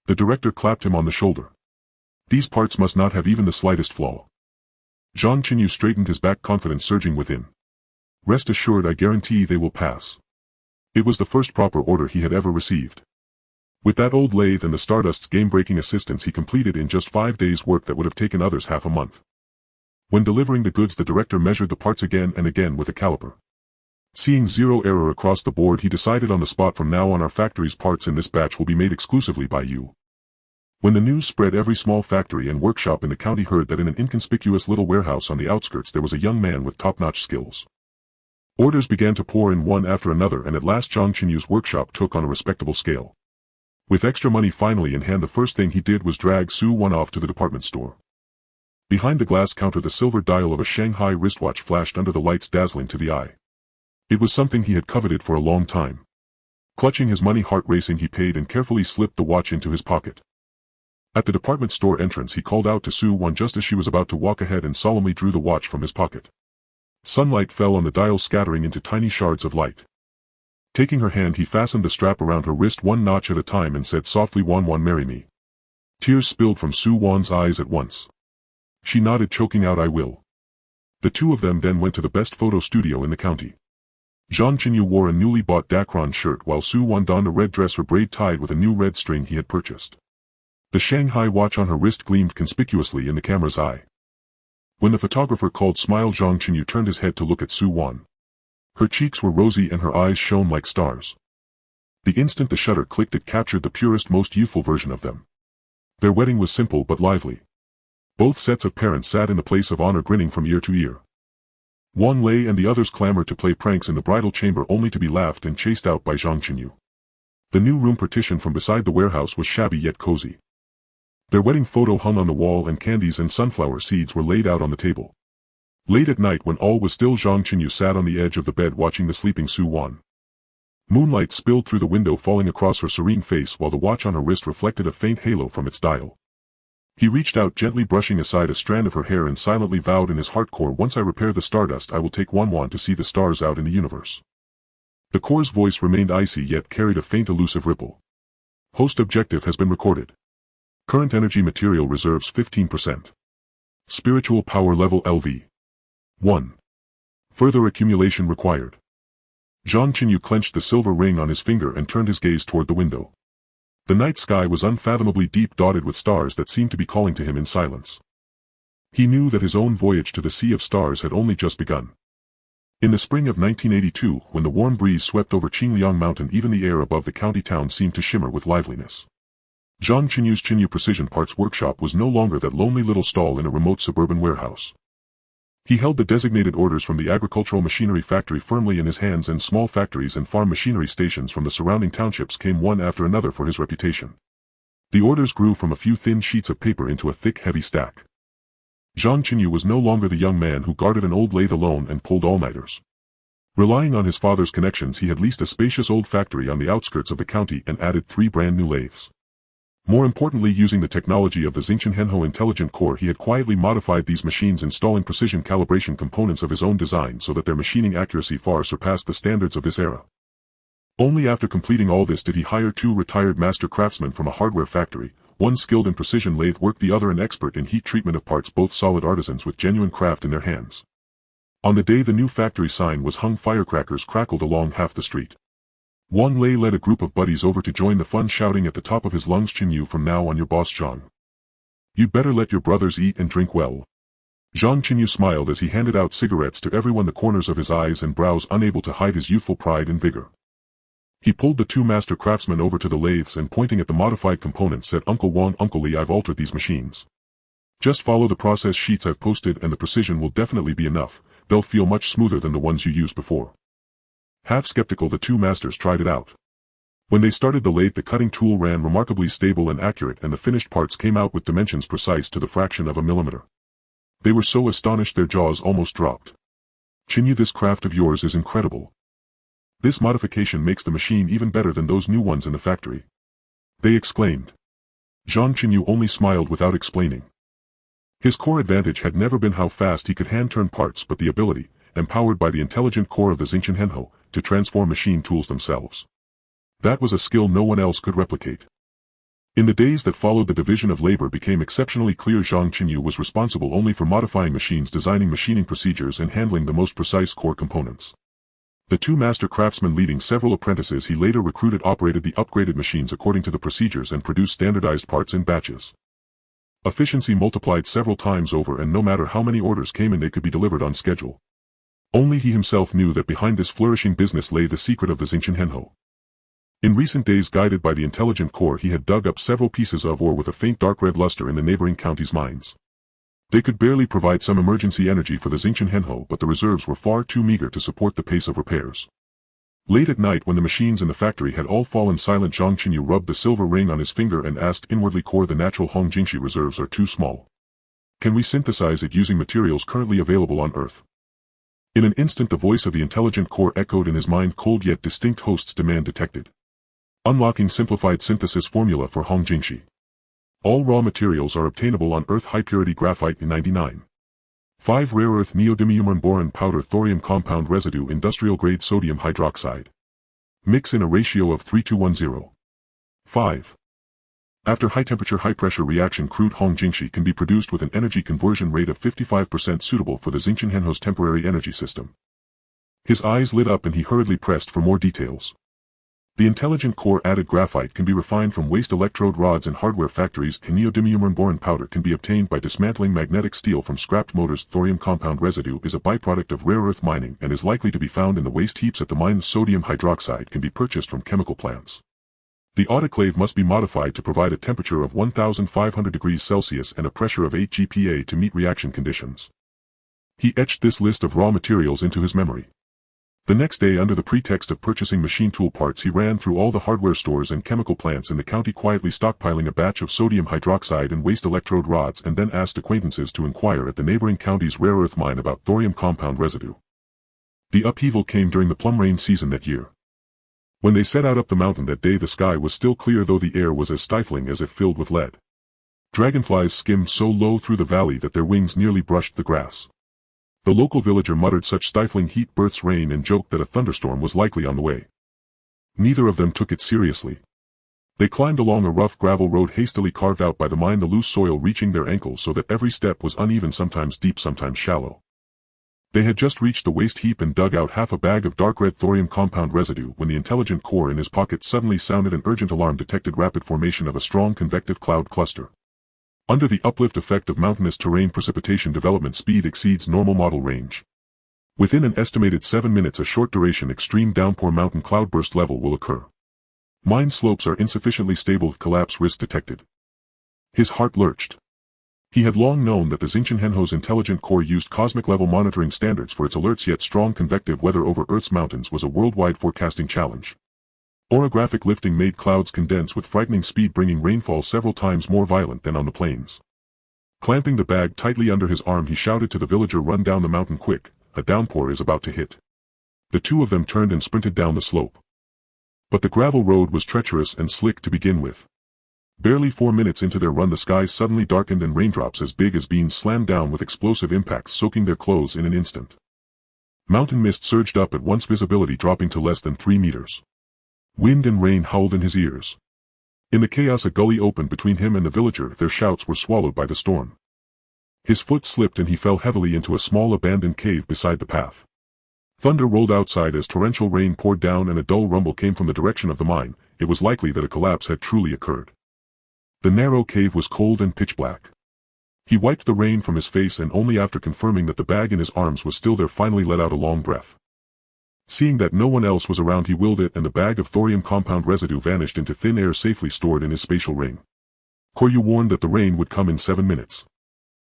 The director clapped him on the shoulder. These parts must not have even the slightest flaw. Zhang Chenyu straightened his back, confidence surging within. Rest assured, I guarantee they will pass. It was the first proper order he had ever received. With that old lathe and the Stardust's game-breaking assistance, he completed in just 5 days work that would have taken others half a month. When delivering the goods, the director measured the parts again and again with a caliper. Seeing zero error across the board, he decided on the spot, from now on our factory's parts in this batch will be made exclusively by you. When the news spread, every small factory and workshop in the county heard that in an inconspicuous little warehouse on the outskirts there was a young man with top-notch skills. Orders began to pour in one after another, and at last Zhang Chenyu's workshop took on a respectable scale. With extra money finally in hand, the first thing he did was drag Su Wan off to the department store. Behind the glass counter, the silver dial of a Shanghai wristwatch flashed under the lights, dazzling to the eye. It was something he had coveted for a long time. Clutching his money, heart racing, he paid and carefully slipped the watch into his pocket. At the department store entrance, he called out to Su Wan just as she was about to walk ahead and solemnly drew the watch from his pocket. Sunlight fell on the dial, scattering into tiny shards of light. Taking her hand, he fastened the strap around her wrist one notch at a time and said softly, "Wan Wan, marry me." Tears spilled from Su Wan's eyes at once. She nodded, choking out, "I will." The two of them then went to the best photo studio in the county. Zhang Chenyu wore a newly bought Dacron shirt while Su Wan donned a red dress, her braid tied with a new red string he had purchased. The Shanghai watch on her wrist gleamed conspicuously in the camera's eye. When the photographer called "Smile," Zhang Chenyu turned his head to look at Su Wan. Her cheeks were rosy and her eyes shone like stars. The instant the shutter clicked, it captured the purest, most youthful version of them. Their wedding was simple but lively. Both sets of parents sat in the place of honor, grinning from ear to ear. Wan Lei and the others clamored to play pranks in the bridal chamber, only to be laughed and chased out by Zhang Chenyu. The new room partition from beside the warehouse was shabby yet cozy. Their wedding photo hung on the wall, and candies and sunflower seeds were laid out on the table. Late at night, when all was still, Zhang Chenyu sat on the edge of the bed watching the sleeping Su Wan. Moonlight spilled through the window, falling across her serene face, while the watch on her wrist reflected a faint halo from its dial. He reached out, gently brushing aside a strand of her hair, and silently vowed in his heartcore, "Once I repair the Stardust, I will take Wan Wan to see the stars out in the universe." The core's voice remained icy yet carried a faint elusive ripple. Host objective has been recorded. Current energy material reserves 15%. Spiritual power level LV. 1. Further accumulation required. Zhang Chenyu clenched the silver ring on his finger and turned his gaze toward the window. The night sky was unfathomably deep, dotted with stars that seemed to be calling to him in silence. He knew that his own voyage to the Sea of Stars had only just begun. In the spring of 1982, when the warm breeze swept over Qingliang Mountain, even the air above the county town seemed to shimmer with liveliness. Zhang Chenyu's Chenyu Precision Parts Workshop was no longer that lonely little stall in a remote suburban warehouse. He held the designated orders from the agricultural machinery factory firmly in his hands, and small factories and farm machinery stations from the surrounding townships came one after another for his reputation. The orders grew from a few thin sheets of paper into a thick, heavy stack. Zhang Chenyu was no longer the young man who guarded an old lathe alone and pulled all-nighters. Relying on his father's connections, he had leased a spacious old factory on the outskirts of the county and added 3 brand new lathes. More importantly, using the technology of the Zhang Chenyu intelligent core, he had quietly modified these machines, installing precision calibration components of his own design so that their machining accuracy far surpassed the standards of this era. Only after completing all this did he hire 2 retired master craftsmen from a hardware factory, one skilled in precision lathe work, the other an expert in heat treatment of parts, both solid artisans with genuine craft in their hands. On the day the new factory sign was hung, firecrackers crackled along half the street. Wang Lei led a group of buddies over to join the fun, shouting at the top of his lungs, "Chenyu, from now on your boss Zhang. You better let your brothers eat and drink well." Zhang Chenyu smiled as he handed out cigarettes to everyone, the corners of his eyes and brows unable to hide his youthful pride and vigor. He pulled the 2 master craftsmen over to the lathes and, pointing at the modified components, said, "Uncle Wang, Uncle Li, I've altered these machines. Just follow the process sheets I've posted and the precision will definitely be enough. They'll feel much smoother than the ones you used before." Half skeptical, the 2 masters tried it out. When they started the lathe, the cutting tool ran remarkably stable and accurate, and the finished parts came out with dimensions precise to the fraction of a millimeter. They were so astonished their jaws almost dropped. "Chenyu, this craft of yours is incredible. This modification makes the machine even better than those new ones in the factory," they exclaimed. Zhang Chenyu only smiled without explaining. His core advantage had never been how fast he could hand-turn parts, but the ability, empowered by the intelligent core of the Zhang Chenyu, to transform machine tools themselves. That was a skill no one else could replicate. In the days that followed, the division of labor became exceptionally clear. Zhang Chenyu was responsible only for modifying machines, designing machining procedures, and handling the most precise core components. The 2 master craftsmen, leading several apprentices he later recruited, operated the upgraded machines according to the procedures and produced standardized parts in batches. Efficiency multiplied several times over, and no matter how many orders came in, they could be delivered on schedule. Only he himself knew that behind this flourishing business lay the secret of the Zhang Chenyu. In recent days, guided by the intelligent core, he had dug up several pieces of ore with a faint dark red luster in the neighboring counties' mines. They could barely provide some emergency energy for the Zhang Chenyu, but the reserves were far too meager to support the pace of repairs. Late at night, when the machines in the factory had all fallen silent, Zhang Chenyu rubbed the silver ring on his finger and asked inwardly, "Core, the natural Hongjingxi reserves are too small. Can we synthesize it using materials currently available on Earth?" In an instant, the voice of the intelligent core echoed in his mind, cold yet distinct. Host's demand detected. Unlocking simplified synthesis formula for Hongjingxi. All raw materials are obtainable on Earth. High purity graphite 99. 5 rare earth neodymium boron powder thorium compound residue industrial grade sodium hydroxide. Mix in a ratio of 3:1:0. 5. After high temperature high pressure reaction, crude Hongjingxi can be produced with an energy conversion rate of 55%, suitable for the Zhang Chenyu's temporary energy system. His eyes lit up and he hurriedly pressed for more details. The intelligent core added graphite can be refined from waste electrode rods in hardware factories. Neodymium boron powder can be obtained by dismantling magnetic steel from scrapped motors. Thorium compound residue is a byproduct of rare earth mining and is likely to be found in the waste heaps at the mines. Sodium hydroxide can be purchased from chemical plants. The autoclave must be modified to provide a temperature of 1,500 degrees Celsius and a pressure of 8 GPa to meet reaction conditions. He etched this list of raw materials into his memory. The next day, under the pretext of purchasing machine tool parts, he ran through all the hardware stores and chemical plants in the county, quietly stockpiling a batch of sodium hydroxide and waste electrode rods, and then asked acquaintances to inquire at the neighboring county's rare earth mine about thorium compound residue. The upheaval came during the plum rain season that year. When they set out up the mountain that day, the sky was still clear, though the air was as stifling as if filled with lead. Dragonflies skimmed so low through the valley that their wings nearly brushed the grass. The local villager muttered such stifling heat births rain and joked that a thunderstorm was likely on the way. Neither of them took it seriously. They climbed along a rough gravel road hastily carved out by the mine, the loose soil reaching their ankles so that every step was uneven, sometimes deep, sometimes shallow. They had just reached the waste heap and dug out half a bag of dark red thorium compound residue when the intelligent core in his pocket suddenly sounded an urgent alarm, detected rapid formation of a strong convective cloud cluster. Under the uplift effect of mountainous terrain, precipitation development speed exceeds normal model range. Within an estimated 7 minutes, a short duration extreme downpour mountain cloudburst level will occur. Mine slopes are insufficiently stable, collapse risk detected. His heart lurched. He had long known that the Zhang Chenyu's intelligent core used cosmic-level monitoring standards for its alerts, yet strong convective weather over Earth's mountains was a worldwide forecasting challenge. Orographic lifting made clouds condense with frightening speed, bringing rainfall several times more violent than on the plains. Clamping the bag tightly under his arm, he shouted to the villager, "Run down the mountain quick, a downpour is about to hit." The two of them turned and sprinted down the slope. But the gravel road was treacherous and slick to begin with. Barely 4 minutes into their run the skies suddenly darkened and raindrops as big as beans slammed down with explosive impacts soaking their clothes in an instant. Mountain mist surged up at once, visibility dropping to less than 3 meters. Wind and rain howled in his ears. In the chaos a gully opened between him and the villager. Their shouts were swallowed by the storm. His foot slipped and he fell heavily into a small abandoned cave beside the path. Thunder rolled outside as torrential rain poured down and a dull rumble came from the direction of the mine. It was likely that a collapse had truly occurred. The narrow cave was cold and pitch black. He wiped the rain from his face and only after confirming that the bag in his arms was still there finally let out a long breath. Seeing that no one else was around he willed it and the bag of thorium compound residue vanished into thin air safely stored in his spatial ring. Koryu warned that the rain would come in 7 minutes.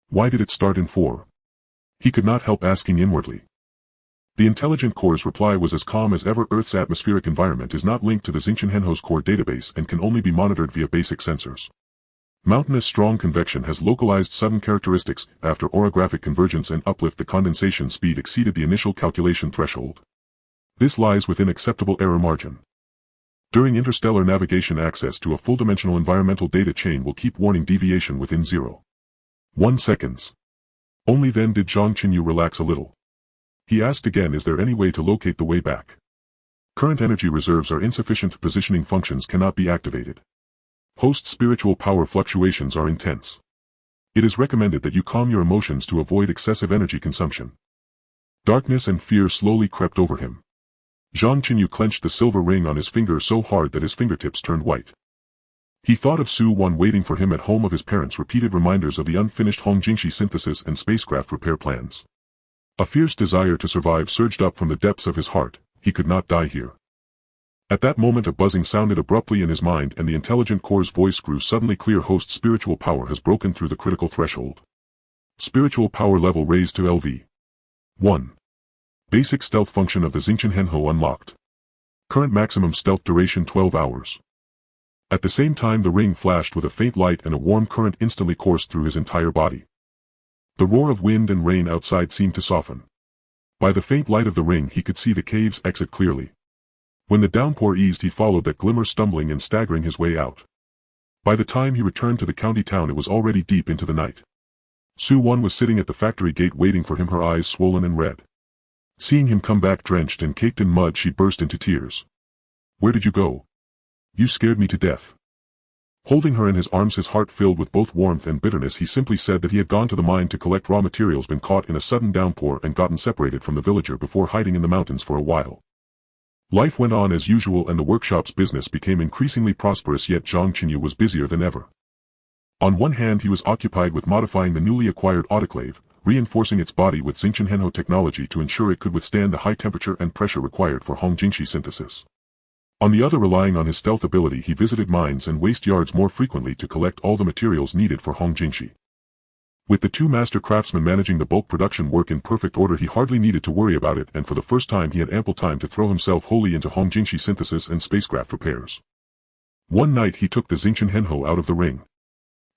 Why did it start in 4? He could not help asking inwardly. The intelligent core's reply was as calm as ever. Earth's atmospheric environment is not linked to the Zhang core database and can only be monitored via basic sensors. Mountainous strong convection has localized sudden characteristics after orographic convergence and uplift. The condensation speed exceeded the initial calculation threshold. This lies within acceptable error margin. During interstellar navigation, access to a full-dimensional environmental data chain will keep warning deviation within 0.1 seconds. Only then did Zhang Chenyu relax a little. He asked again, is there any way to locate the way back? Current energy reserves are insufficient. Positioning functions cannot be activated. Post-spiritual power fluctuations are intense. It is recommended that you calm your emotions to avoid excessive energy consumption. Darkness and fear slowly crept over him. Zhang Chenyu clenched the silver ring on his finger so hard that his fingertips turned white. He thought of Su Wan waiting for him at home, of his parents' repeated reminders of the unfinished Hongjingxi synthesis and spacecraft repair plans. A fierce desire to survive surged up from the depths of his heart. He could not die here. At that moment a buzzing sounded abruptly in his mind and the intelligent core's voice grew suddenly clear. Host spiritual power has broken through the critical threshold. Spiritual power level raised to LV. 1. Basic stealth function of the Zhang unlocked. Current maximum stealth duration 12 hours. At the same time the ring flashed with a faint light and a warm current instantly coursed through his entire body. The roar of wind and rain outside seemed to soften. By the faint light of the ring he could see the cave's exit clearly. When the downpour eased he followed that glimmer, stumbling and staggering his way out. By the time he returned to the county town it was already deep into the night. Su Wan was sitting at the factory gate waiting for him, her eyes swollen and red. Seeing him come back drenched and caked in mud she burst into tears. Where did you go? You scared me to death. Holding her in his arms, his heart filled with both warmth and bitterness, he simply said that he had gone to the mine to collect raw materials, been caught in a sudden downpour and gotten separated from the villager before hiding in the mountains for a while. Life went on as usual and the workshop's business became increasingly prosperous, yet Zhang Chenyu was busier than ever. On one hand he was occupied with modifying the newly acquired autoclave, reinforcing its body with Zhang technology to ensure it could withstand the high temperature and pressure required for Hongjingxi synthesis. On the other, relying on his stealth ability, he visited mines and waste yards more frequently to collect all the materials needed for Hongjingxi. With the two master craftsmen managing the bulk production work in perfect order, he hardly needed to worry about it, and for the first time he had ample time to throw himself wholly into Hongjingxi synthesis and spacecraft repairs. One night he took the Zhang out of the ring.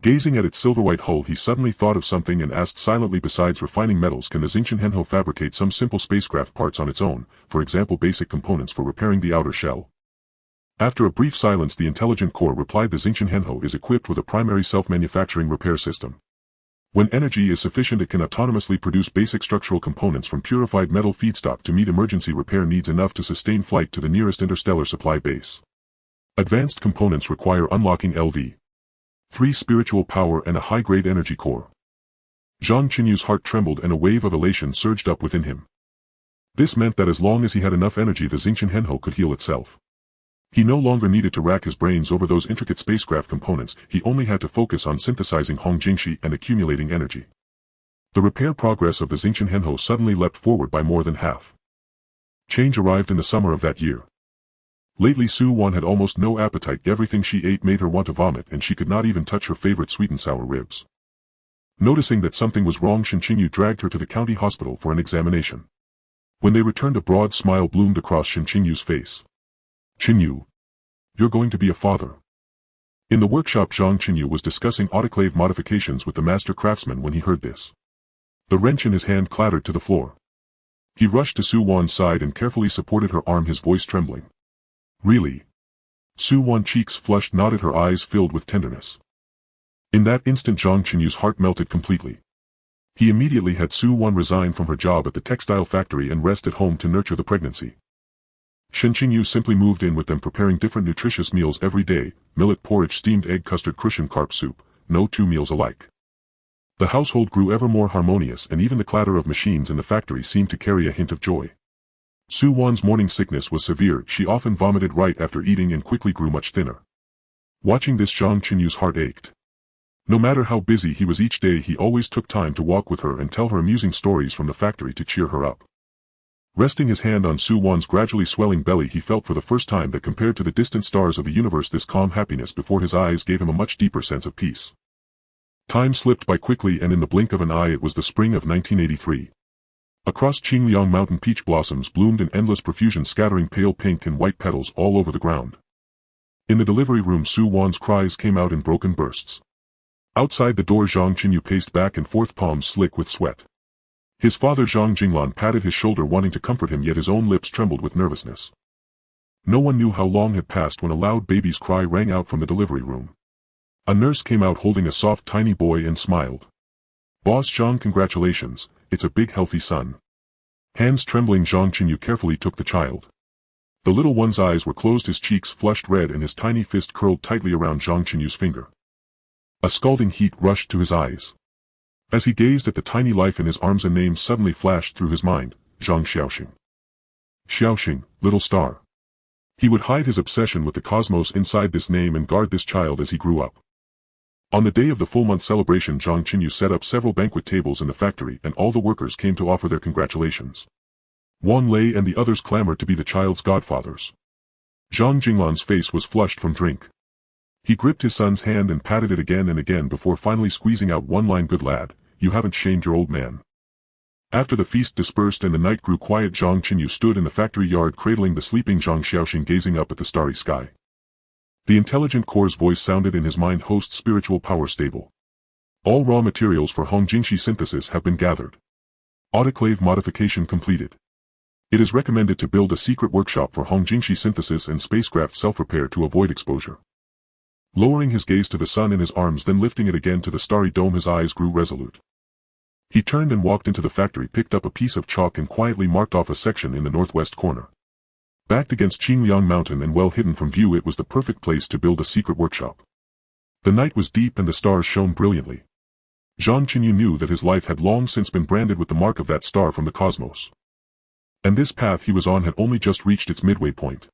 Gazing at its silver-white hull he suddenly thought of something and asked silently, besides refining metals, can the Zhang fabricate some simple spacecraft parts on its own, for example basic components for repairing the outer shell? After a brief silence the intelligent core replied, the Zhang is equipped with a primary self-manufacturing repair system. When energy is sufficient it can autonomously produce basic structural components from purified metal feedstock to meet emergency repair needs, enough to sustain flight to the nearest interstellar supply base. Advanced components require unlocking LV. 3 spiritual power and a high-grade energy core. Zhang Chenyu's heart trembled and a wave of elation surged up within him. This meant that as long as he had enough energy the Zhang could heal itself. He no longer needed to rack his brains over those intricate spacecraft components, he only had to focus on synthesizing Hongjingxi and accumulating energy. The repair progress of the Zhang suddenly leapt forward by more than half. Change arrived in the summer of that year. Lately Su Wan had almost no appetite, everything she ate made her want to vomit and she could not even touch her favorite sweet and sour ribs. Noticing that something was wrong, Zhang Chenyu dragged her to the county hospital for an examination. When they returned a broad smile bloomed across Zhang Chenyu's face. Chenyu, you're going to be a father. In the workshop Zhang Chenyu was discussing autoclave modifications with the master craftsman when he heard this. The wrench in his hand clattered to the floor. He rushed to Su Wan's side and carefully supported her arm, his voice trembling. Really? Su-Wan's cheeks flushed, nodded, her eyes filled with tenderness. In that instant Zhang Chenyu's heart melted completely. He immediately had Su-Wan resign from her job at the textile factory and rest at home to nurture the pregnancy. Zhang Chenyu simply moved in with them, preparing different nutritious meals every day: millet porridge, steamed egg, custard, cushion, carp soup, no two meals alike. The household grew ever more harmonious, and even the clatter of machines in the factory seemed to carry a hint of joy. Su-Wan's morning sickness was severe. She often vomited right after eating and quickly grew much thinner. Watching this, Zhang Chenyu's heart ached. No matter how busy he was each day, he always took time to walk with her and tell her amusing stories from the factory to cheer her up. Resting his hand on Su-Wan's gradually swelling belly, he felt for the first time that compared to the distant stars of the universe, this calm happiness before his eyes gave him a much deeper sense of peace. Time slipped by quickly, and in the blink of an eye it was the spring of 1983. Across Qingliang Mountain, peach blossoms bloomed in endless profusion, scattering pale pink and white petals all over the ground. In the delivery room, Su-Wan's cries came out in broken bursts. Outside the door, Zhang Chenyu paced back and forth, palms slick with sweat. His father Zhang Jinglan patted his shoulder, wanting to comfort him, yet his own lips trembled with nervousness. No one knew how long had passed when a loud baby's cry rang out from the delivery room. A nurse came out holding a soft tiny boy and smiled. "Boss Zhang, congratulations, it's a big healthy son." Hands trembling, Zhang Chenyu carefully took the child. The little one's eyes were closed, his cheeks flushed red, and his tiny fist curled tightly around Zhang Chenyu's finger. A scalding heat rushed to his eyes. As he gazed at the tiny life in his arms, a name suddenly flashed through his mind: Zhang Xiaoxing. Xiaoxing, little star. He would hide his obsession with the cosmos inside this name and guard this child as he grew up. On the day of the full-month celebration, Zhang Chenyu set up several banquet tables in the factory, and all the workers came to offer their congratulations. Wang Lei and the others clamored to be the child's godfathers. Zhang Jinglan's face was flushed from drink. He gripped his son's hand and patted it again and again before finally squeezing out one line: "Good lad, you haven't shamed your old man." After the feast dispersed and the night grew quiet, Zhang Chenyu stood in the factory yard cradling the sleeping Zhang Xiaoxing, gazing up at the starry sky. The intelligent core's voice sounded in his mind: "Host spiritual power stable. All raw materials for Hongjingshi synthesis have been gathered. Autoclave modification completed. It is recommended to build a secret workshop for Hongjingshi synthesis and spacecraft self-repair to avoid exposure." Lowering his gaze to the sun in his arms, then lifting it again to the starry dome, his eyes grew resolute. He turned and walked into the factory, picked up a piece of chalk and quietly marked off a section in the northwest corner. Backed against Qingliang Mountain and well hidden from view, it was the perfect place to build a secret workshop. The night was deep and the stars shone brilliantly. Zhang Chenyu knew that his life had long since been branded with the mark of that star from the cosmos. And this path he was on had only just reached its midway point.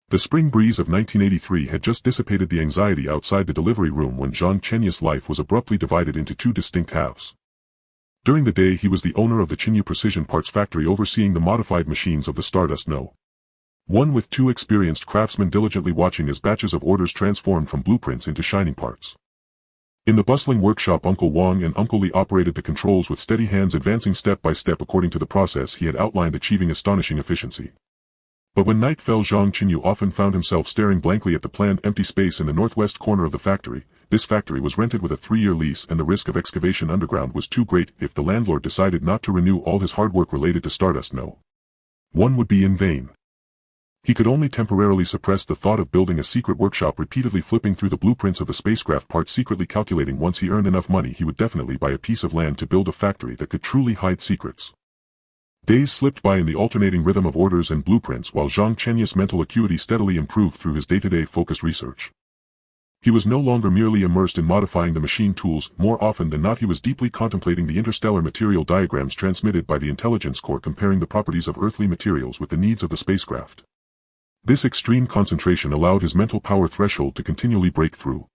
The spring breeze of 1983 had just dissipated the anxiety outside the delivery room when Zhang Chenyu's life was abruptly divided into two distinct halves. During the day he was the owner of the Chenyu Precision Parts Factory, overseeing the modified machines of the Stardust No. 1, with two experienced craftsmen diligently watching as batches of orders transformed from blueprints into shining parts. In the bustling workshop, Uncle Wang and Uncle Li operated the controls with steady hands, advancing step by step according to the process he had outlined, achieving astonishing efficiency. But when night fell, Zhang Chenyu often found himself staring blankly at the planned empty space in the northwest corner of the factory. This factory was rented with a 3-year lease, and the risk of excavation underground was too great. If the landlord decided not to renew, all his hard work related to Stardust No. 1 would be in vain. He could only temporarily suppress the thought of building a secret workshop, repeatedly flipping through the blueprints of the spacecraft parts, secretly calculating once he earned enough money he would definitely buy a piece of land to build a factory that could truly hide secrets. Days slipped by in the alternating rhythm of orders and blueprints, while Zhang Chenyu's mental acuity steadily improved through his day-to-day focused research. He was no longer merely immersed in modifying the machine tools. More often than not, he was deeply contemplating the interstellar material diagrams transmitted by the intelligence core, comparing the properties of earthly materials with the needs of the spacecraft. This extreme concentration allowed his mental power threshold to continually break through.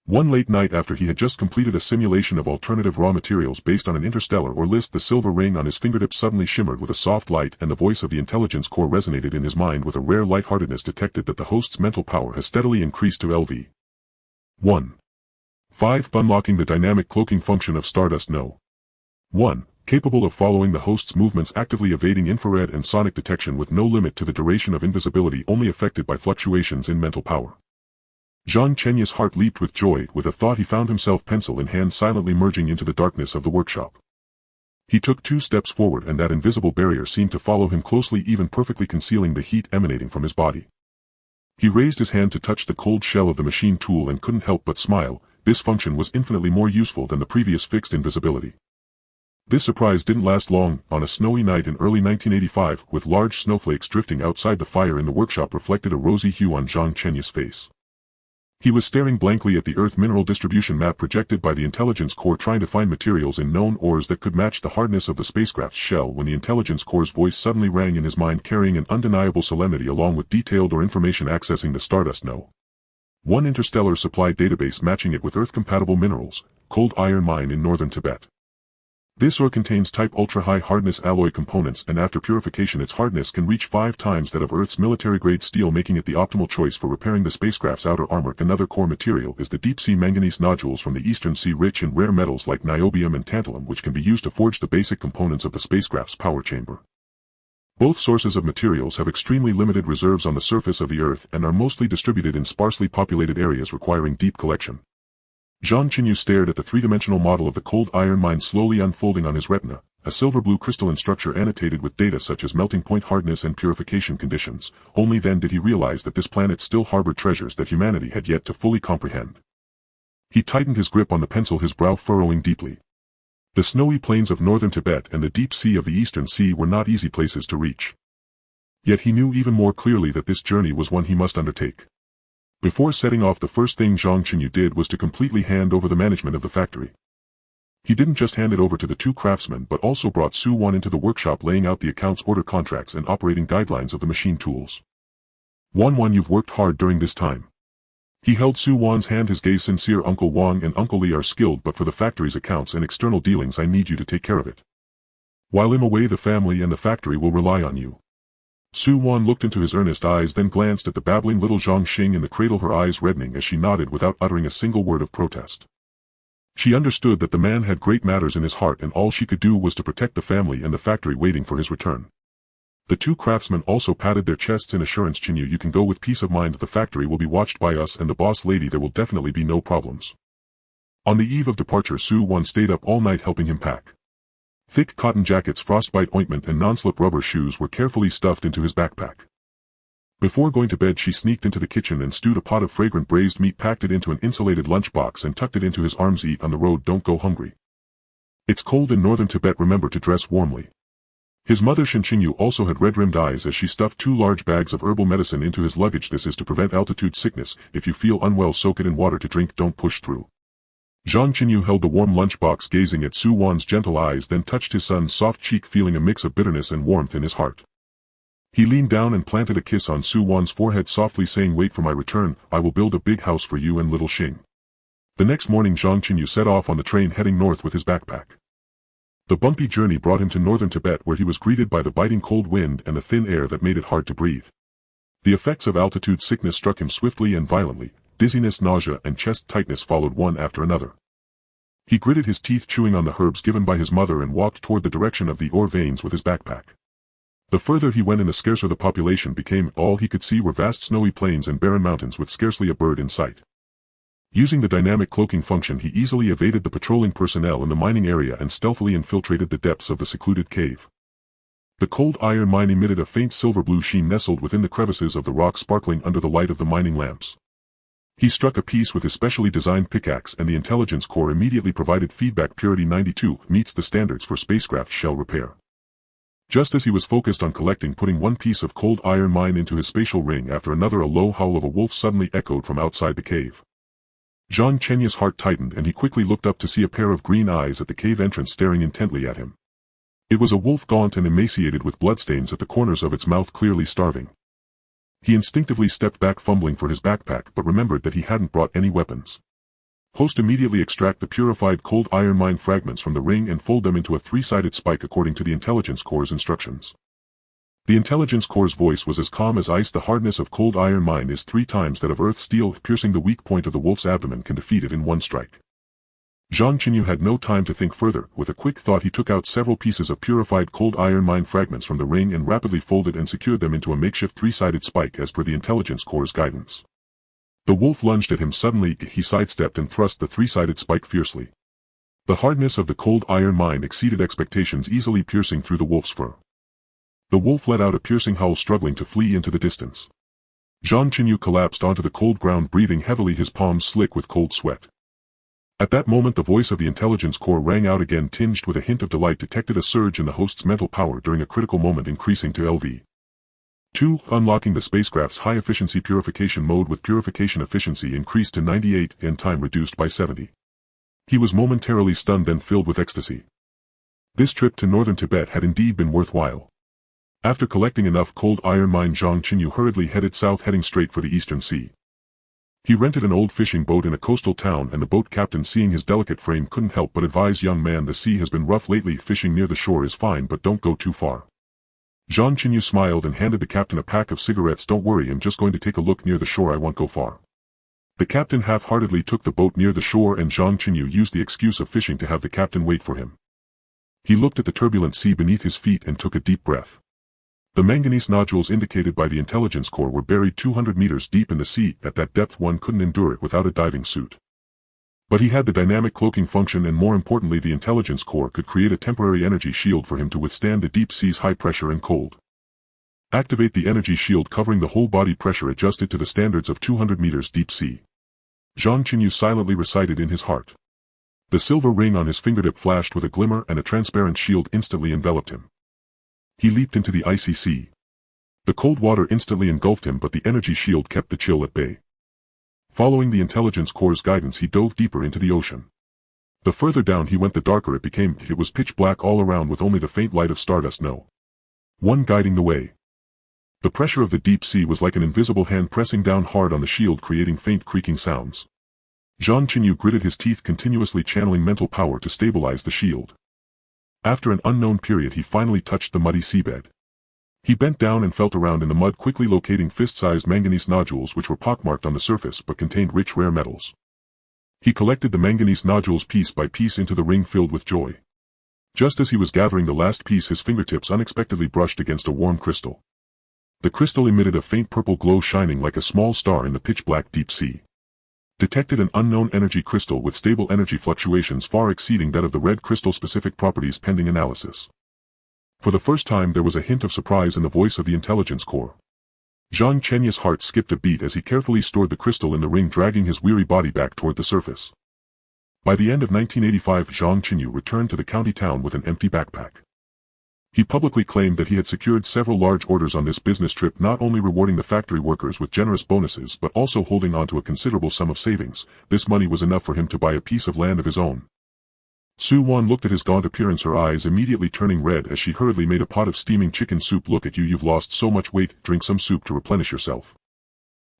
One late night, after he had just completed a simulation of alternative raw materials based on an interstellar or list, the silver ring on his fingertips suddenly shimmered with a soft light, and the voice of the intelligence core resonated in his mind with a rare lightheartedness, detected that the host's mental power has steadily increased to LV 1.5, unlocking the dynamic cloaking function of Stardust No. 1, capable of following the host's movements, actively evading infrared and sonic detection with no limit to the duration of invisibility, only affected by fluctuations in mental power. Zhang Chenyu's heart leaped with joy. With a thought, he found himself, pencil in hand, silently merging into the darkness of the workshop. He took 2 steps forward, and that invisible barrier seemed to follow him closely, even perfectly concealing the heat emanating from his body. He raised his hand to touch the cold shell of the machine tool and couldn't help but smile. This function was infinitely more useful than the previous fixed invisibility. This surprise didn't last long. On a snowy night in early 1985, with large snowflakes drifting outside the fire in the workshop reflected a rosy hue on Zhang Chenyu's face. He was staring blankly at the Earth mineral distribution map projected by the Intelligence Corps, trying to find materials in known ores that could match the hardness of the spacecraft's shell, when the Intelligence Corps' voice suddenly rang in his mind, carrying an undeniable solemnity along with detailed information accessing the Stardust No. 1 interstellar supply database, matching it with Earth-compatible minerals, cold iron mine in northern Tibet. This ore contains type ultra-high hardness alloy components, and after purification its hardness can reach 5 times that of Earth's military-grade steel, making it the optimal choice for repairing the spacecraft's outer armor. Another core material is the deep-sea manganese nodules from the Eastern Sea, rich in rare metals like niobium and tantalum, which can be used to forge the basic components of the spacecraft's power chamber. Both sources of materials have extremely limited reserves on the surface of the Earth and are mostly distributed in sparsely populated areas requiring deep collection. Zhang Chenyu stared at the three-dimensional model of the cold iron mine slowly unfolding on his retina, a silver-blue crystalline structure annotated with data such as melting point hardness and purification conditions. Only then did he realize that this planet still harbored treasures that humanity had yet to fully comprehend. He tightened his grip on the pencil, his brow furrowing deeply. The snowy plains of northern Tibet and the deep sea of the Eastern Sea were not easy places to reach. Yet he knew even more clearly that this journey was one he must undertake. Before setting off, the first thing Zhang Chenyu did was to completely hand over the management of the factory. He didn't just hand it over to the 2 craftsmen but also brought Su Wan into the workshop, laying out the accounts, order contracts and operating guidelines of the machine tools. Wan, you've worked hard during this time. He held Su Wan's hand, his gaze sincere. Uncle Wang and Uncle Li are skilled, but for the factory's accounts and external dealings I need you to take care of it. While I'm away, the family and the factory will rely on you. Su Wan looked into his earnest eyes, then glanced at the babbling little Zhang Xing in the cradle, her eyes reddening as she nodded without uttering a single word of protest. She understood that the man had great matters in his heart, and all she could do was to protect the family and the factory, waiting for his return. The 2 craftsmen also patted their chests in assurance. Chenyu, you can go with peace of mind. The factory will be watched by us and the boss lady. There will definitely be no problems. On the eve of departure, Su Wan stayed up all night helping him pack. Thick cotton jackets, frostbite ointment and non-slip rubber shoes were carefully stuffed into his backpack. Before going to bed, she sneaked into the kitchen and stewed a pot of fragrant braised meat, packed it into an insulated lunchbox and tucked it into his arms. Eat on the road, don't go hungry. It's cold in northern Tibet, remember to dress warmly. His mother Zhang Chenyu also had red-rimmed eyes as she stuffed 2 large bags of herbal medicine into his luggage. This is to prevent altitude sickness. If you feel unwell, soak it in water to drink, don't push through. Zhang Chenyu held the warm lunchbox, gazing at Su Wan's gentle eyes, then touched his son's soft cheek, feeling a mix of bitterness and warmth in his heart. He leaned down and planted a kiss on Su Wan's forehead, softly saying, wait for my return, I will build a big house for you and little Xing. The next morning Zhang Chenyu set off on the train, heading north with his backpack. The bumpy journey brought him to northern Tibet, where he was greeted by the biting cold wind and the thin air that made it hard to breathe. The effects of altitude sickness struck him swiftly and violently. Dizziness, nausea and chest tightness followed one after another. He gritted his teeth, chewing on the herbs given by his mother, and walked toward the direction of the ore veins with his backpack. The further he went and the scarcer the population became. All he could see were vast snowy plains and barren mountains with scarcely a bird in sight. Using the dynamic cloaking function, he easily evaded the patrolling personnel in the mining area and stealthily infiltrated the depths of the secluded cave. The cold iron mine emitted a faint silver-blue sheen nestled within the crevices of the rock, sparkling under the light of the mining lamps. He struck a piece with his specially designed pickaxe, and the Intelligence Corps immediately provided feedback. Purity 92 meets the standards for spacecraft shell repair. Just as he was focused on putting one piece of cold iron mine into his spatial ring after another, a low howl of a wolf suddenly echoed from outside the cave. Zhang Chenyu's heart tightened, and he quickly looked up to see a pair of green eyes at the cave entrance staring intently at him. It was a wolf, gaunt and emaciated, with bloodstains at the corners of its mouth, clearly starving. He instinctively stepped back, fumbling for his backpack, but remembered that he hadn't brought any weapons. Host, immediately extract the purified cold iron mine fragments from the ring and fold them into a 3-sided spike according to the Intelligence Corps' instructions. The Intelligence Corps' voice was as calm as ice. The hardness of cold iron mine is 3 times that of Earth steel. Piercing the weak point of the wolf's abdomen can defeat it in one strike. Zhang Chenyu had no time to think further. With a quick thought, he took out several pieces of purified cold iron mine fragments from the ring and rapidly folded and secured them into a makeshift 3-sided spike as per the Intelligence Corps' guidance. The wolf lunged at him suddenly. He sidestepped and thrust the 3-sided spike fiercely. The hardness of the cold iron mine exceeded expectations, easily piercing through the wolf's fur. The wolf let out a piercing howl, struggling to flee into the distance. Zhang Chenyu collapsed onto the cold ground, breathing heavily, his palms slick with cold sweat. At that moment the voice of the intelligence core rang out again, tinged with a hint of delight. Detected a surge in the host's mental power during a critical moment, increasing to LV2, unlocking the spacecraft's high-efficiency purification mode with purification efficiency increased to 98 and time reduced by 70. He was momentarily stunned, then filled with ecstasy. This trip to northern Tibet had indeed been worthwhile. After collecting enough cold iron mine, Zhang Chenyu hurriedly headed south, heading straight for the Eastern Sea. He rented an old fishing boat in a coastal town, and the boat captain, seeing his delicate frame, couldn't help but advise, "Young man, the sea has been rough lately. Fishing near the shore is fine, but don't go too far." Zhang Chenyu smiled and handed the captain a pack of cigarettes. "Don't worry, I'm just going to take a look near the shore. I won't go far." The captain half-heartedly took the boat near the shore, and Zhang Chenyu used the excuse of fishing to have the captain wait for him. He looked at the turbulent sea beneath his feet and took a deep breath. The manganese nodules indicated by the intelligence core were buried 200 meters deep in the sea. At that depth one couldn't endure it without a diving suit. But he had the dynamic cloaking function, and more importantly the intelligence core could create a temporary energy shield for him to withstand the deep sea's high pressure and cold. Activate the energy shield, covering the whole body, pressure adjusted to the standards of 200 meters deep sea. Zhang Chenyu silently recited in his heart. The silver ring on his fingertip flashed with a glimmer, and a transparent shield instantly enveloped him. He leaped into the icy sea. The cold water instantly engulfed him, but the energy shield kept the chill at bay. Following the intelligence core's guidance, he dove deeper into the ocean. The further down he went, the darker it became. It was pitch black all around, with only the faint light of stardust, no one guiding the way. The pressure of the deep sea was like an invisible hand pressing down hard on the shield, creating faint creaking sounds. Zhang Chenyu gritted his teeth, continuously channeling mental power to stabilize the shield. After an unknown period he finally touched the muddy seabed. He bent down and felt around in the mud, quickly locating fist-sized manganese nodules which were pockmarked on the surface but contained rich rare metals. He collected the manganese nodules piece by piece into the ring, filled with joy. Just as he was gathering the last piece, his fingertips unexpectedly brushed against a warm crystal. The crystal emitted a faint purple glow, shining like a small star in the pitch-black deep sea. Detected an unknown energy crystal with stable energy fluctuations far exceeding that of the red crystal. Specific properties pending analysis. For the first time there was a hint of surprise in the voice of the intelligence core. Zhang Chenyu's heart skipped a beat as he carefully stored the crystal in the ring, dragging his weary body back toward the surface. By the end of 1985, Zhang Chenyu returned to the county town with an empty backpack. He publicly claimed that he had secured several large orders on this business trip, not only rewarding the factory workers with generous bonuses but also holding on to a considerable sum of savings. This money was enough for him to buy a piece of land of his own. Su Wan looked at his gaunt appearance, her eyes immediately turning red as she hurriedly made a pot of steaming chicken soup. "Look at you, you've lost so much weight, drink some soup to replenish yourself."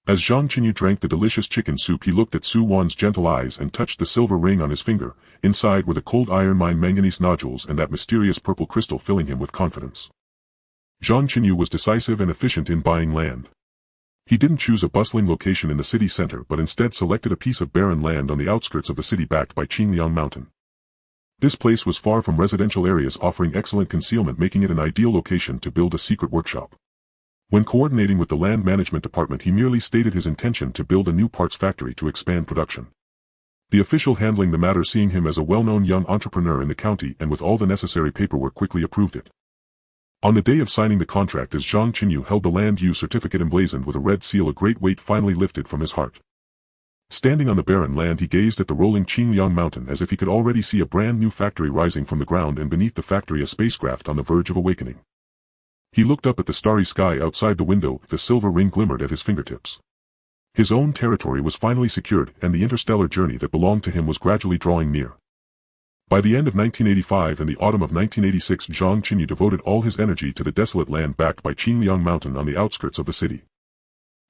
As Zhang Chenyu drank the delicious chicken soup, he looked at Su Wan's gentle eyes and touched the silver ring on his finger. Inside were the cold iron mine manganese nodules and that mysterious purple crystal, filling him with confidence. Zhang Chenyu was decisive and efficient in buying land. He didn't choose a bustling location in the city center but instead selected a piece of barren land on the outskirts of the city backed by Qingliang Mountain. This place was far from residential areas, offering excellent concealment, making it an ideal location to build a secret workshop. When coordinating with the land management department, he merely stated his intention to build a new parts factory to expand production. The official handling the matter, seeing him as a well-known young entrepreneur in the county and with all the necessary paperwork, quickly approved it. On the day of signing the contract, as Zhang Chenyu held the land use certificate emblazoned with a red seal, a great weight finally lifted from his heart. Standing on the barren land, he gazed at the rolling Qingliang Mountain as if he could already see a brand new factory rising from the ground, and beneath the factory a spacecraft on the verge of awakening. He looked up at the starry sky outside the window. The silver ring glimmered at his fingertips. His own territory was finally secured, and the interstellar journey that belonged to him was gradually drawing near. By the end of 1985 and the autumn of 1986, Zhang Chenyu devoted all his energy to the desolate land backed by Qingliang Mountain on the outskirts of the city.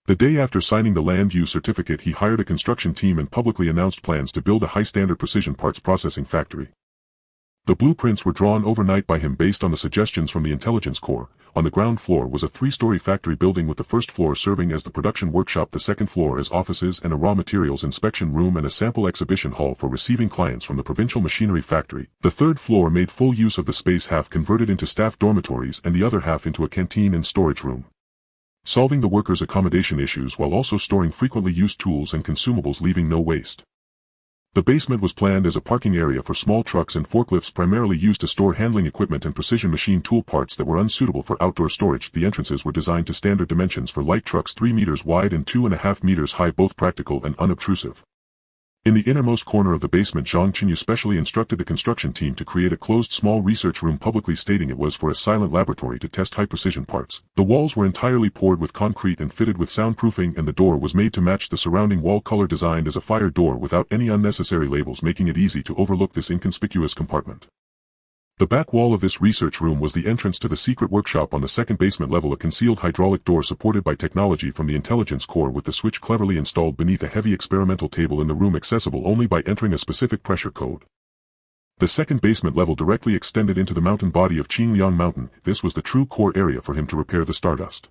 The day after signing the land use certificate, he hired a construction team and publicly announced plans to build a high-standard precision parts processing factory. The blueprints were drawn overnight by him based on the suggestions from the intelligence core. On the ground floor was a 3-story factory building, with the first floor serving as the production workshop, the second floor as offices and a raw materials inspection room, and a sample exhibition hall for receiving clients from the provincial machinery factory. The third floor made full use of the space, half converted into staff dormitories and the other half into a canteen and storage room, solving the workers' accommodation issues while also storing frequently used tools and consumables, leaving no waste. The basement was planned as a parking area for small trucks and forklifts primarily used to store handling equipment and precision machine tool parts that were unsuitable for outdoor storage. The entrances were designed to standard dimensions for light trucks 3 meters wide and 2.5 meters high, both practical and unobtrusive. In the innermost corner of the basement, Zhang Chenyu specially instructed the construction team to create a closed small research room, publicly stating it was for a silent laboratory to test high-precision parts. The walls were entirely poured with concrete and fitted with soundproofing, and the door was made to match the surrounding wall color, designed as a fire door without any unnecessary labels, making it easy to overlook this inconspicuous compartment. The back wall of this research room was the entrance to the secret workshop on the second basement level, a concealed hydraulic door supported by technology from the intelligence core, with the switch cleverly installed beneath a heavy experimental table in the room, accessible only by entering a specific pressure code. The second basement level directly extended into the mountain body of Qingliang Mountain. This was the true core area for him to repair the Stardust.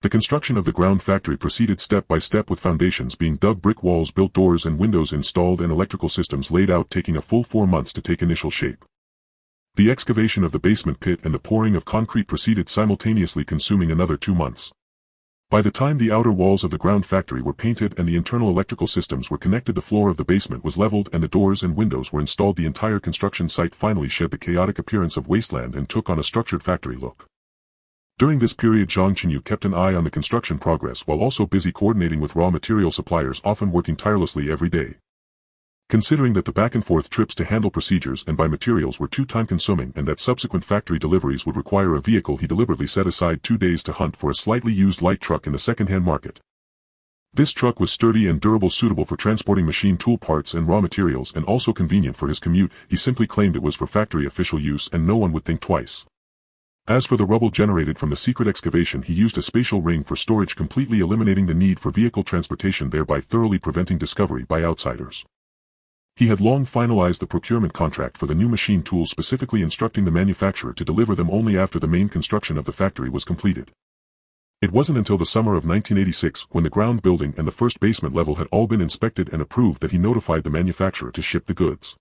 The construction of the ground factory proceeded step by step, with foundations being dug, brick walls built, doors and windows installed, and electrical systems laid out, taking a full 4 months to take initial shape. The excavation of the basement pit and the pouring of concrete proceeded simultaneously, consuming another 2 months. By the time the outer walls of the ground factory were painted and the internal electrical systems were connected, the floor of the basement was leveled and the doors and windows were installed. The entire construction site finally shed the chaotic appearance of wasteland and took on a structured factory look. During this period, Zhang Chenyu kept an eye on the construction progress while also busy coordinating with raw material suppliers, often working tirelessly every day. Considering that the back-and-forth trips to handle procedures and buy materials were too time-consuming, and that subsequent factory deliveries would require a vehicle, he deliberately set aside 2 days to hunt for a slightly used light truck in the second-hand market. This truck was sturdy and durable, suitable for transporting machine tool parts and raw materials, and also convenient for his commute. He simply claimed it was for factory official use, and no one would think twice. As for the rubble generated from the secret excavation, he used a spatial ring for storage, completely eliminating the need for vehicle transportation, thereby thoroughly preventing discovery by outsiders. He had long finalized the procurement contract for the new machine tools, specifically instructing the manufacturer to deliver them only after the main construction of the factory was completed. It wasn't until the summer of 1986, when the ground building and the first basement level had all been inspected and approved, that he notified the manufacturer to ship the goods.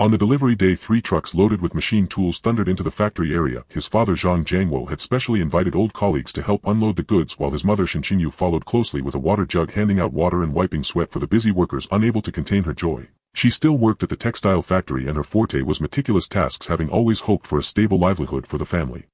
On the delivery day, 3 trucks loaded with machine tools thundered into the factory area. His father Zhang Chenyu had specially invited old colleagues to help unload the goods, while his mother Zhang Chenyu followed closely with a water jug, handing out water and wiping sweat for the busy workers, unable to contain her joy. She still worked at the textile factory, and her forte was meticulous tasks, having always hoped for a stable livelihood for the family.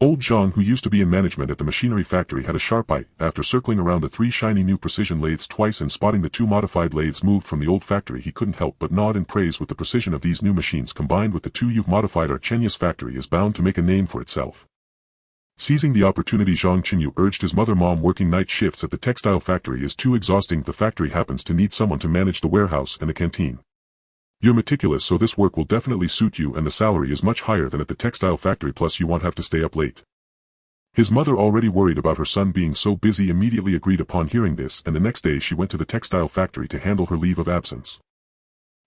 Old Zhang, who used to be in management at the machinery factory, had a sharp eye. After circling around the 3 shiny new precision lathes twice and spotting the 2 modified lathes moved from the old factory, he couldn't help but nod in praise. With the precision of these new machines combined with the 2 you've modified, our Chenyu's factory is bound to make a name for itself. Seizing the opportunity, Zhang Chenyu urged his mother, "Mom, working night shifts at the textile factory is too exhausting. The factory happens to need someone to manage the warehouse and the canteen. You're meticulous, so this work will definitely suit you, and the salary is much higher than at the textile factory, plus you won't have to stay up late." His mother, already worried about her son being so busy, immediately agreed upon hearing this, and the next day she went to the textile factory to handle her leave of absence.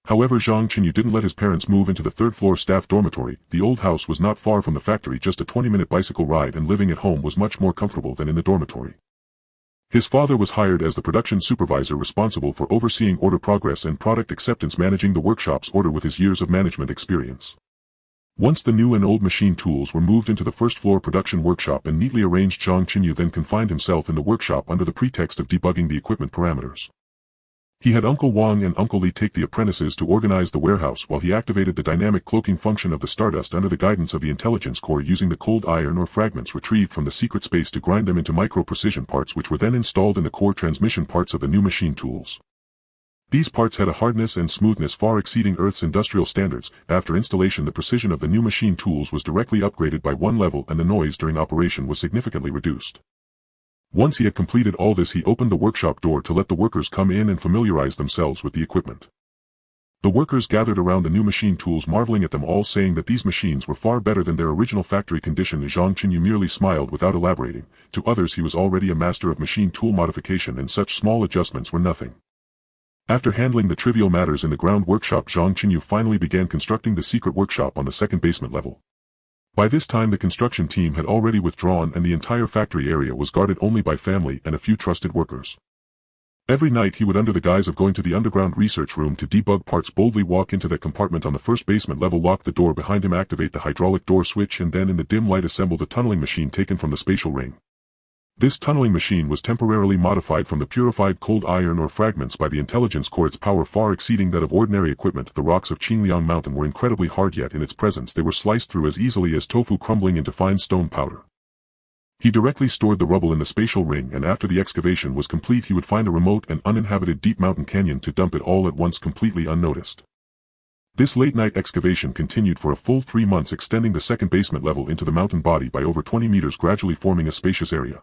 However, Zhang Chenyu didn't let his parents move into the 3rd-floor staff dormitory. The old house was not far from the factory, just a 20-minute bicycle ride, and living at home was much more comfortable than in the dormitory. His father was hired as the production supervisor, responsible for overseeing order progress and product acceptance, managing the workshop's order with his years of management experience. Once the new and old machine tools were moved into the 1st-floor production workshop and neatly arranged, Zhang Chenyu then confined himself in the workshop under the pretext of debugging the equipment parameters. He had Uncle Wang and Uncle Li take the apprentices to organize the warehouse, while he activated the dynamic cloaking function of the Stardust under the guidance of the intelligence core, using the cold iron or fragments retrieved from the secret space to grind them into micro-precision parts, which were then installed in the core transmission parts of the new machine tools. These parts had a hardness and smoothness far exceeding Earth's industrial standards. After installation, the precision of the new machine tools was directly upgraded by 1 level, and the noise during operation was significantly reduced. Once he had completed all this, he opened the workshop door to let the workers come in and familiarize themselves with the equipment. The workers gathered around the new machine tools, marveling at them all, saying that these machines were far better than their original factory condition. Zhang Chenyu merely smiled without elaborating. To others, he was already a master of machine tool modification, and such small adjustments were nothing. After handling the trivial matters in the ground workshop, Zhang Chenyu finally began constructing the secret workshop on the 2nd basement level. By this time, the construction team had already withdrawn, and the entire factory area was guarded only by family and a few trusted workers. Every night he would, under the guise of going to the underground research room to debug parts, boldly walk into that compartment on the 1st basement level, lock the door behind him, activate the hydraulic door switch, and then in the dim light assemble the tunneling machine taken from the spatial ring. This tunneling machine was temporarily modified from the purified cold iron ore fragments by the intelligence core, its power far exceeding that of ordinary equipment. The rocks of Qingliang Mountain were incredibly hard, yet in its presence they were sliced through as easily as tofu crumbling into fine stone powder. He directly stored the rubble in the spatial ring, and after the excavation was complete he would find a remote and uninhabited deep mountain canyon to dump it all at once completely unnoticed. This late-night excavation continued for a full 3 months, extending the second basement level into the mountain body by over 20 meters, gradually forming a spacious area.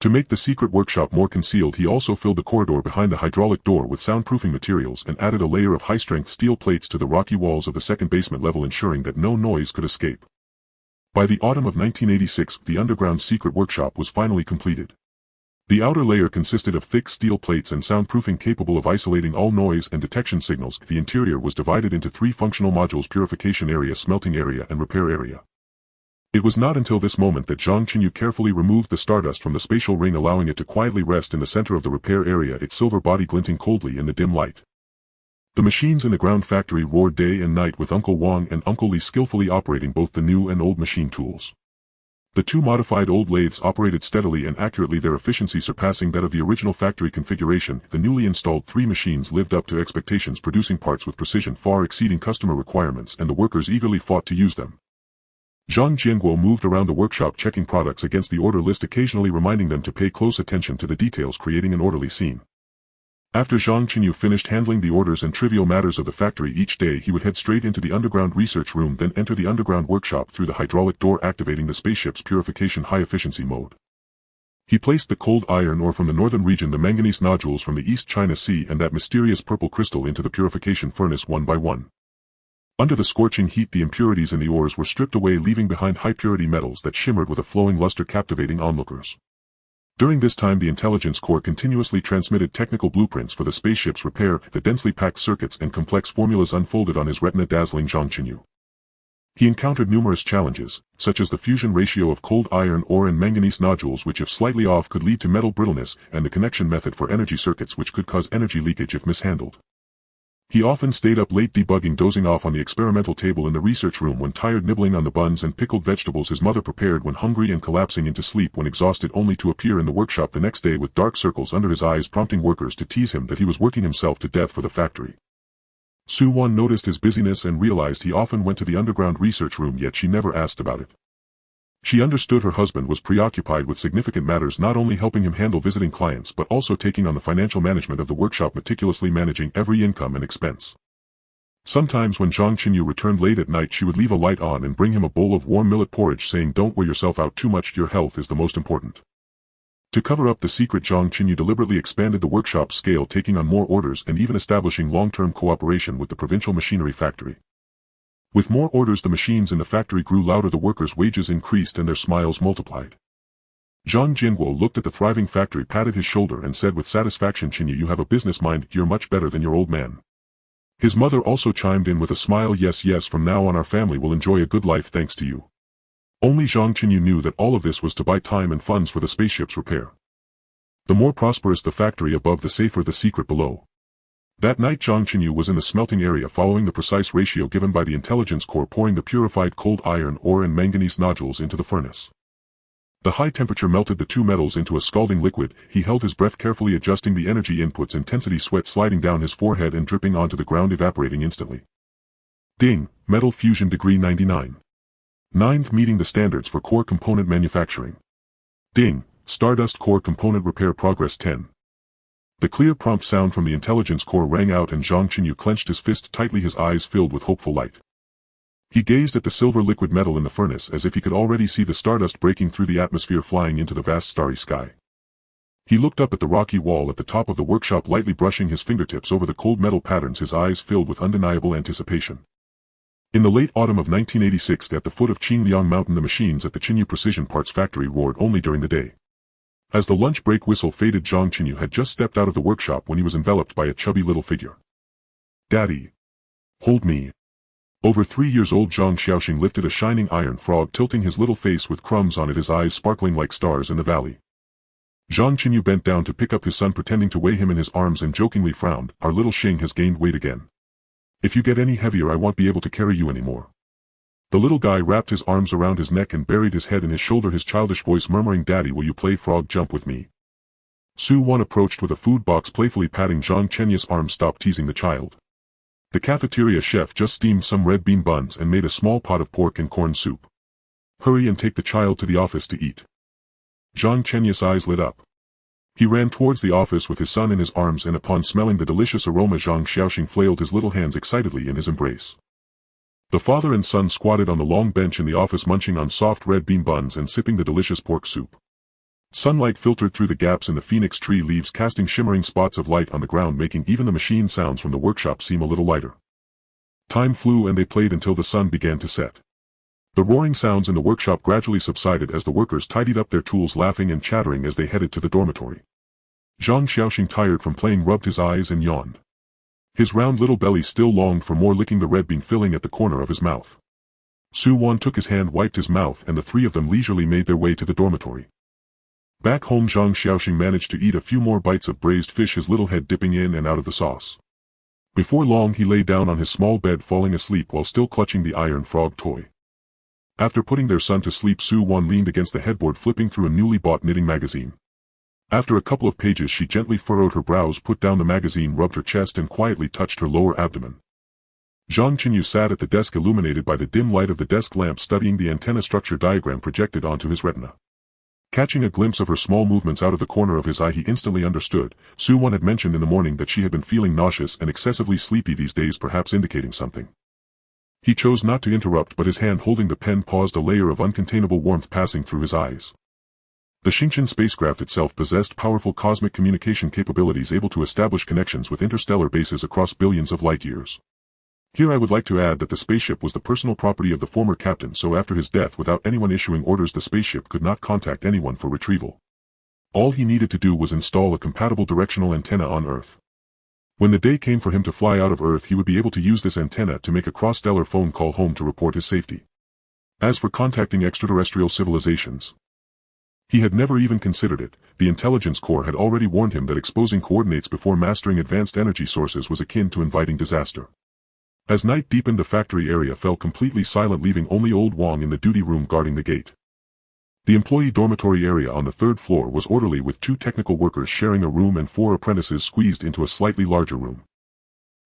To make the secret workshop more concealed, he also filled the corridor behind the hydraulic door with soundproofing materials and added a layer of high-strength steel plates to the rocky walls of the second basement level, ensuring that no noise could escape. By the autumn of 1986, the underground secret workshop was finally completed. The outer layer consisted of thick steel plates and soundproofing capable of isolating all noise and detection signals. The interior was divided into 3 functional modules: purification area, smelting area, and repair area. It was not until this moment that Zhang Chenyu carefully removed the stardust from the spatial ring, allowing it to quietly rest in the center of the repair area, its silver body glinting coldly in the dim light. The machines in the ground factory roared day and night, with Uncle Wang and Uncle Li skillfully operating both the new and old machine tools. The 2 modified old lathes operated steadily and accurately, their efficiency surpassing that of the original factory configuration. The newly installed 3 machines lived up to expectations, producing parts with precision far exceeding customer requirements, and the workers eagerly fought to use them. Zhang Jianguo moved around the workshop, checking products against the order list, occasionally reminding them to pay close attention to the details, creating an orderly scene. After Zhang Chenyu finished handling the orders and trivial matters of the factory each day, he would head straight into the underground research room, then enter the underground workshop through the hydraulic door, activating the spaceship's purification high-efficiency mode. He placed the cold iron ore from the northern region, the manganese nodules from the East China Sea, and that mysterious purple crystal into the purification furnace one by one. Under the scorching heat, the impurities in the ores were stripped away, leaving behind high-purity metals that shimmered with a flowing luster, captivating onlookers. During this time, the intelligence core continuously transmitted technical blueprints for the spaceship's repair. The densely packed circuits and complex formulas unfolded on his retina, dazzling Zhang Chenyu. He encountered numerous challenges, such as the fusion ratio of cold iron ore and manganese nodules, which if slightly off could lead to metal brittleness, and the connection method for energy circuits, which could cause energy leakage if mishandled. He often stayed up late debugging, dozing off on the experimental table in the research room when tired, nibbling on the buns and pickled vegetables his mother prepared when hungry, and collapsing into sleep when exhausted, only to appear in the workshop the next day with dark circles under his eyes, prompting workers to tease him that he was working himself to death for the factory. Su Wan noticed his busyness and realized he often went to the underground research room, yet she never asked about it. She understood her husband was preoccupied with significant matters, not only helping him handle visiting clients but also taking on the financial management of the workshop, meticulously managing every income and expense. Sometimes when Zhang Chenyu returned late at night, she would leave a light on and bring him a bowl of warm millet porridge, saying, "Don't wear yourself out too much, your health is the most important." To cover up the secret, Zhang Chenyu deliberately expanded the workshop's scale, taking on more orders and even establishing long-term cooperation with the provincial machinery factory. With more orders, the machines in the factory grew louder, the workers' wages increased, and their smiles multiplied. Zhang Jianguo looked at the thriving factory, patted his shoulder, and said with satisfaction, "Chenyu, you have a business mind, you're much better than your old man." His mother also chimed in with a smile, "Yes, yes, from now on our family will enjoy a good life thanks to you." Only Zhang Chenyu knew that all of this was to buy time and funds for the spaceship's repair. The more prosperous the factory above, the safer the secret below. That night Zhang Chenyu was in the smelting area, following the precise ratio given by the intelligence core, pouring the purified cold iron ore and manganese nodules into the furnace. The high temperature melted the 2 metals into a scalding liquid. He held his breath, carefully adjusting the energy inputs, intensity, sweat sliding down his forehead and dripping onto the ground, evaporating instantly. Ding, metal fusion degree 99. 9th, meeting the standards for core component manufacturing. Ding, stardust core component repair progress 10. The clear prompt sound from the intelligence core rang out, and Zhang Chenyu clenched his fist tightly, his eyes filled with hopeful light. He gazed at the silver liquid metal in the furnace as if he could already see the stardust breaking through the atmosphere, flying into the vast starry sky. He looked up at the rocky wall at the top of the workshop, lightly brushing his fingertips over the cold metal patterns, his eyes filled with undeniable anticipation. In the late autumn of 1986, at the foot of Qingliang Mountain, the machines at the Chenyu Precision Parts Factory roared only during the day. As the lunch break whistle faded, Zhang Chenyu had just stepped out of the workshop when he was enveloped by a chubby little figure. "Daddy. Hold me." Over 3 years old Zhang Xiaoxing lifted a shining iron frog, tilting his little face with crumbs on it, his eyes sparkling like stars in the valley. Zhang Chenyu bent down to pick up his son, pretending to weigh him in his arms, and jokingly frowned, "Our little Xing has gained weight again. If you get any heavier I won't be able to carry you anymore." The little guy wrapped his arms around his neck and buried his head in his shoulder, his childish voice murmuring, "Daddy, will you play frog jump with me?" Su-won approached with a food box, playfully patting Zhang Chenyu's arm. "Stop teasing the child. The cafeteria chef just steamed some red bean buns and made a small pot of pork and corn soup. Hurry and take the child to the office to eat." Zhang Chenyu's eyes lit up. He ran towards the office with his son in his arms, and upon smelling the delicious aroma, Zhang Xiaoxing flailed his little hands excitedly in his embrace. The father and son squatted on the long bench in the office, munching on soft red bean buns and sipping the delicious pork soup. Sunlight filtered through the gaps in the phoenix tree leaves, casting shimmering spots of light on the ground, making even the machine sounds from the workshop seem a little lighter. Time flew and they played until the sun began to set. The roaring sounds in the workshop gradually subsided as the workers tidied up their tools, laughing and chattering as they headed to the dormitory. Zhang Xiaoxing, tired from playing, rubbed his eyes and yawned. His round little belly still longed for more, licking the red bean filling at the corner of his mouth. Su-won took his hand, wiped his mouth, and the three of them leisurely made their way to the dormitory. Back home, Zhang Xiaoxing managed to eat a few more bites of braised fish, his little head dipping in and out of the sauce. Before long he lay down on his small bed, falling asleep while still clutching the iron frog toy. After putting their son to sleep, Su-won leaned against the headboard, flipping through a newly bought knitting magazine. After a couple of pages she gently furrowed her brows, put down the magazine, rubbed her chest and quietly touched her lower abdomen. Zhang Chenyu sat at the desk, illuminated by the dim light of the desk lamp, studying the antenna structure diagram projected onto his retina. Catching a glimpse of her small movements out of the corner of his eye, he instantly understood. Su-won had mentioned in the morning that she had been feeling nauseous and excessively sleepy these days, perhaps indicating something. He chose not to interrupt, but his hand holding the pen paused, a layer of uncontainable warmth passing through his eyes. The Xingqian spacecraft itself possessed powerful cosmic communication capabilities, able to establish connections with interstellar bases across billions of light-years. Here I would like to add that the spaceship was the personal property of the former captain, so after his death, without anyone issuing orders, the spaceship could not contact anyone for retrieval. All he needed to do was install a compatible directional antenna on Earth. When the day came for him to fly out of Earth, he would be able to use this antenna to make a cross-stellar phone call home to report his safety. As for contacting extraterrestrial civilizations, he had never even considered it. The Intelligence Corps had already warned him that exposing coordinates before mastering advanced energy sources was akin to inviting disaster. As night deepened, the factory area fell completely silent, leaving only old Wang in the duty room guarding the gate. The employee dormitory area on the third floor was orderly, with 2 technical workers sharing a room and 4 apprentices squeezed into a slightly larger room.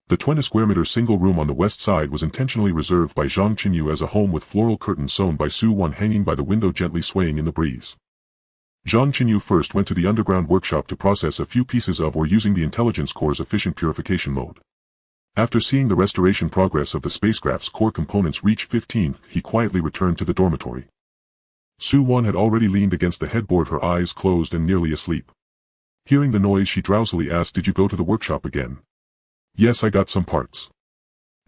The 20 square meter single room on the west side was intentionally reserved by Zhang Chenyu as a home, with floral curtains sewn by Su-won hanging by the window, gently swaying in the breeze. Zhang Chenyu first went to the underground workshop to process a few pieces of ore using the Intelligence Corps' efficient purification mode. After seeing the restoration progress of the spacecraft's core components reach 15, he quietly returned to the dormitory. Su-won had already leaned against the headboard, her eyes closed and nearly asleep. Hearing the noise, she drowsily asked, "Did you go to the workshop again?" "Yes, I got some parts."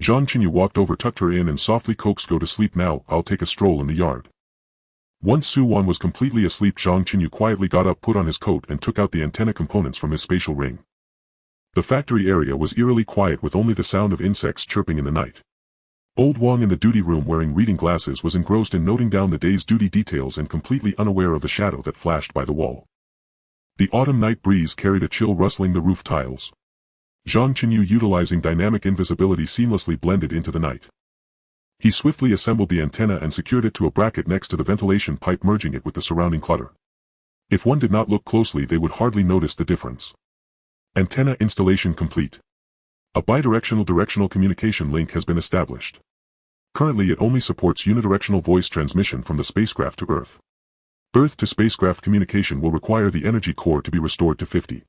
Zhang Chenyu walked over, tucked her in and softly coaxed, "Go to sleep now, I'll take a stroll in the yard." Once Su-won was completely asleep, Zhang Chenyu quietly got up, put on his coat and took out the antenna components from his spatial ring. The factory area was eerily quiet, with only the sound of insects chirping in the night. Old Wang in the duty room, wearing reading glasses, was engrossed in noting down the day's duty details and completely unaware of the shadow that flashed by the wall. The autumn night breeze carried a chill, rustling the roof tiles. Zhang Chenyu, utilizing dynamic invisibility, seamlessly blended into the night. He swiftly assembled the antenna and secured it to a bracket next to the ventilation pipe, merging it with the surrounding clutter. If one did not look closely, they would hardly notice the difference. Antenna installation complete. A bidirectional directional communication link has been established. Currently it only supports unidirectional voice transmission from the spacecraft to Earth. Earth to spacecraft communication will require the energy core to be restored to 50.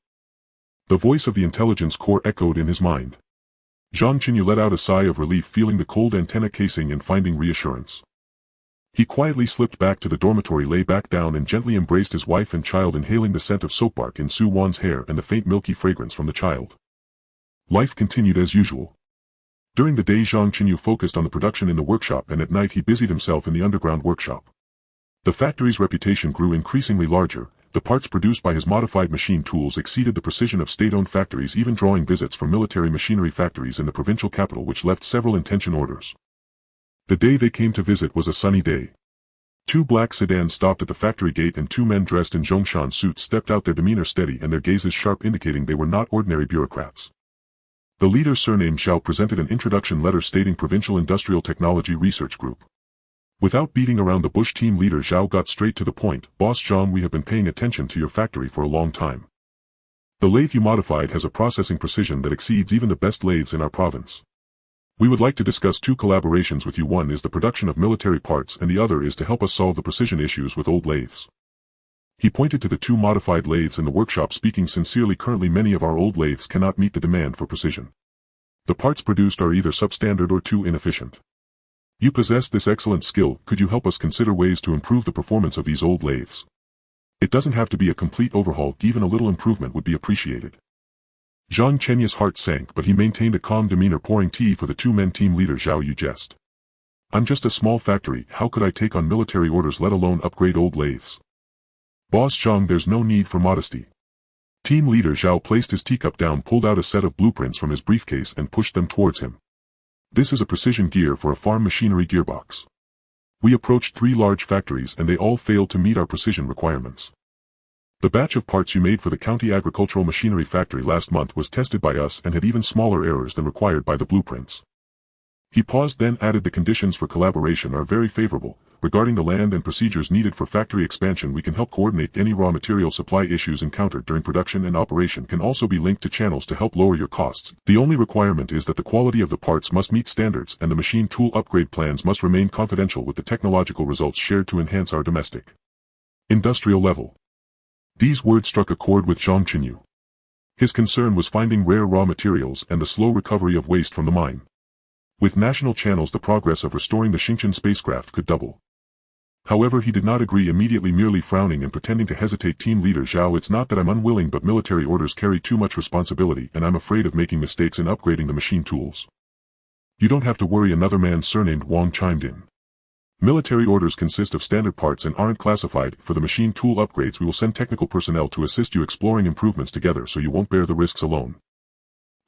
The voice of the Intelligence Corps echoed in his mind. Zhang Chenyu let out a sigh of relief, feeling the cold antenna casing and finding reassurance. He quietly slipped back to the dormitory, lay back down and gently embraced his wife and child, inhaling the scent of soapbark in Su-won's hair and the faint milky fragrance from the child. Life continued as usual. During the day, Zhang Chenyu focused on the production in the workshop, and at night he busied himself in the underground workshop. The factory's reputation grew increasingly larger. The parts produced by his modified machine tools exceeded the precision of state-owned factories, even drawing visits from military machinery factories in the provincial capital, which left several intention orders. The day they came to visit was a sunny day. 2 black sedans stopped at the factory gate, and 2 men dressed in Zhongshan suits stepped out, their demeanor steady and their gazes sharp, indicating they were not ordinary bureaucrats. The leader's surname Xiao presented an introduction letter stating Provincial Industrial Technology Research Group. Without beating around the bush, team leader Zhao got straight to the point. Boss Zhang, we have been paying attention to your factory for a long time. The lathe you modified has a processing precision that exceeds even the best lathes in our province. We would like to discuss two collaborations with you. One is the production of military parts and the other is to help us solve the precision issues with old lathes. He pointed to the two modified lathes in the workshop, speaking sincerely. Currently many of our old lathes cannot meet the demand for precision. The parts produced are either substandard or too inefficient. You possess this excellent skill. Could you help us consider ways to improve the performance of these old lathes? It doesn't have to be a complete overhaul, even a little improvement would be appreciated. Zhang Chenyu's heart sank, but he maintained a calm demeanor, pouring tea for the two men. Team leader Zhao, you jest. I'm just a small factory, how could I take on military orders, let alone upgrade old lathes? Boss Zhang, there's no need for modesty. Team leader Zhao placed his teacup down, pulled out a set of blueprints from his briefcase and pushed them towards him. This is a precision gear for a farm machinery gearbox. We approached 3 large factories and they all failed to meet our precision requirements. The batch of parts you made for the county agricultural machinery factory last month was tested by us and had even smaller errors than required by the blueprints. He paused, then added, the conditions for collaboration are very favorable. Regarding the land and procedures needed for factory expansion, we can help coordinate any raw material supply issues encountered during production, and operation can also be linked to channels to help lower your costs. The only requirement is that the quality of the parts must meet standards and the machine tool upgrade plans must remain confidential, with the technological results shared to enhance our domestic industrial level. These words struck a chord with Zhang Chenyu. His concern was finding rare raw materials and the slow recovery of waste from the mine. With national channels, the progress of restoring the Xingqian spacecraft could double. However, he did not agree immediately, merely frowning and pretending to hesitate. Team leader Zhao, it's not that I'm unwilling, but military orders carry too much responsibility and I'm afraid of making mistakes in upgrading the machine tools. You don't have to worry, another man surnamed Wang chimed in. Military orders consist of standard parts and aren't classified. For the machine tool upgrades, we will send technical personnel to assist you exploring improvements together, so you won't bear the risks alone.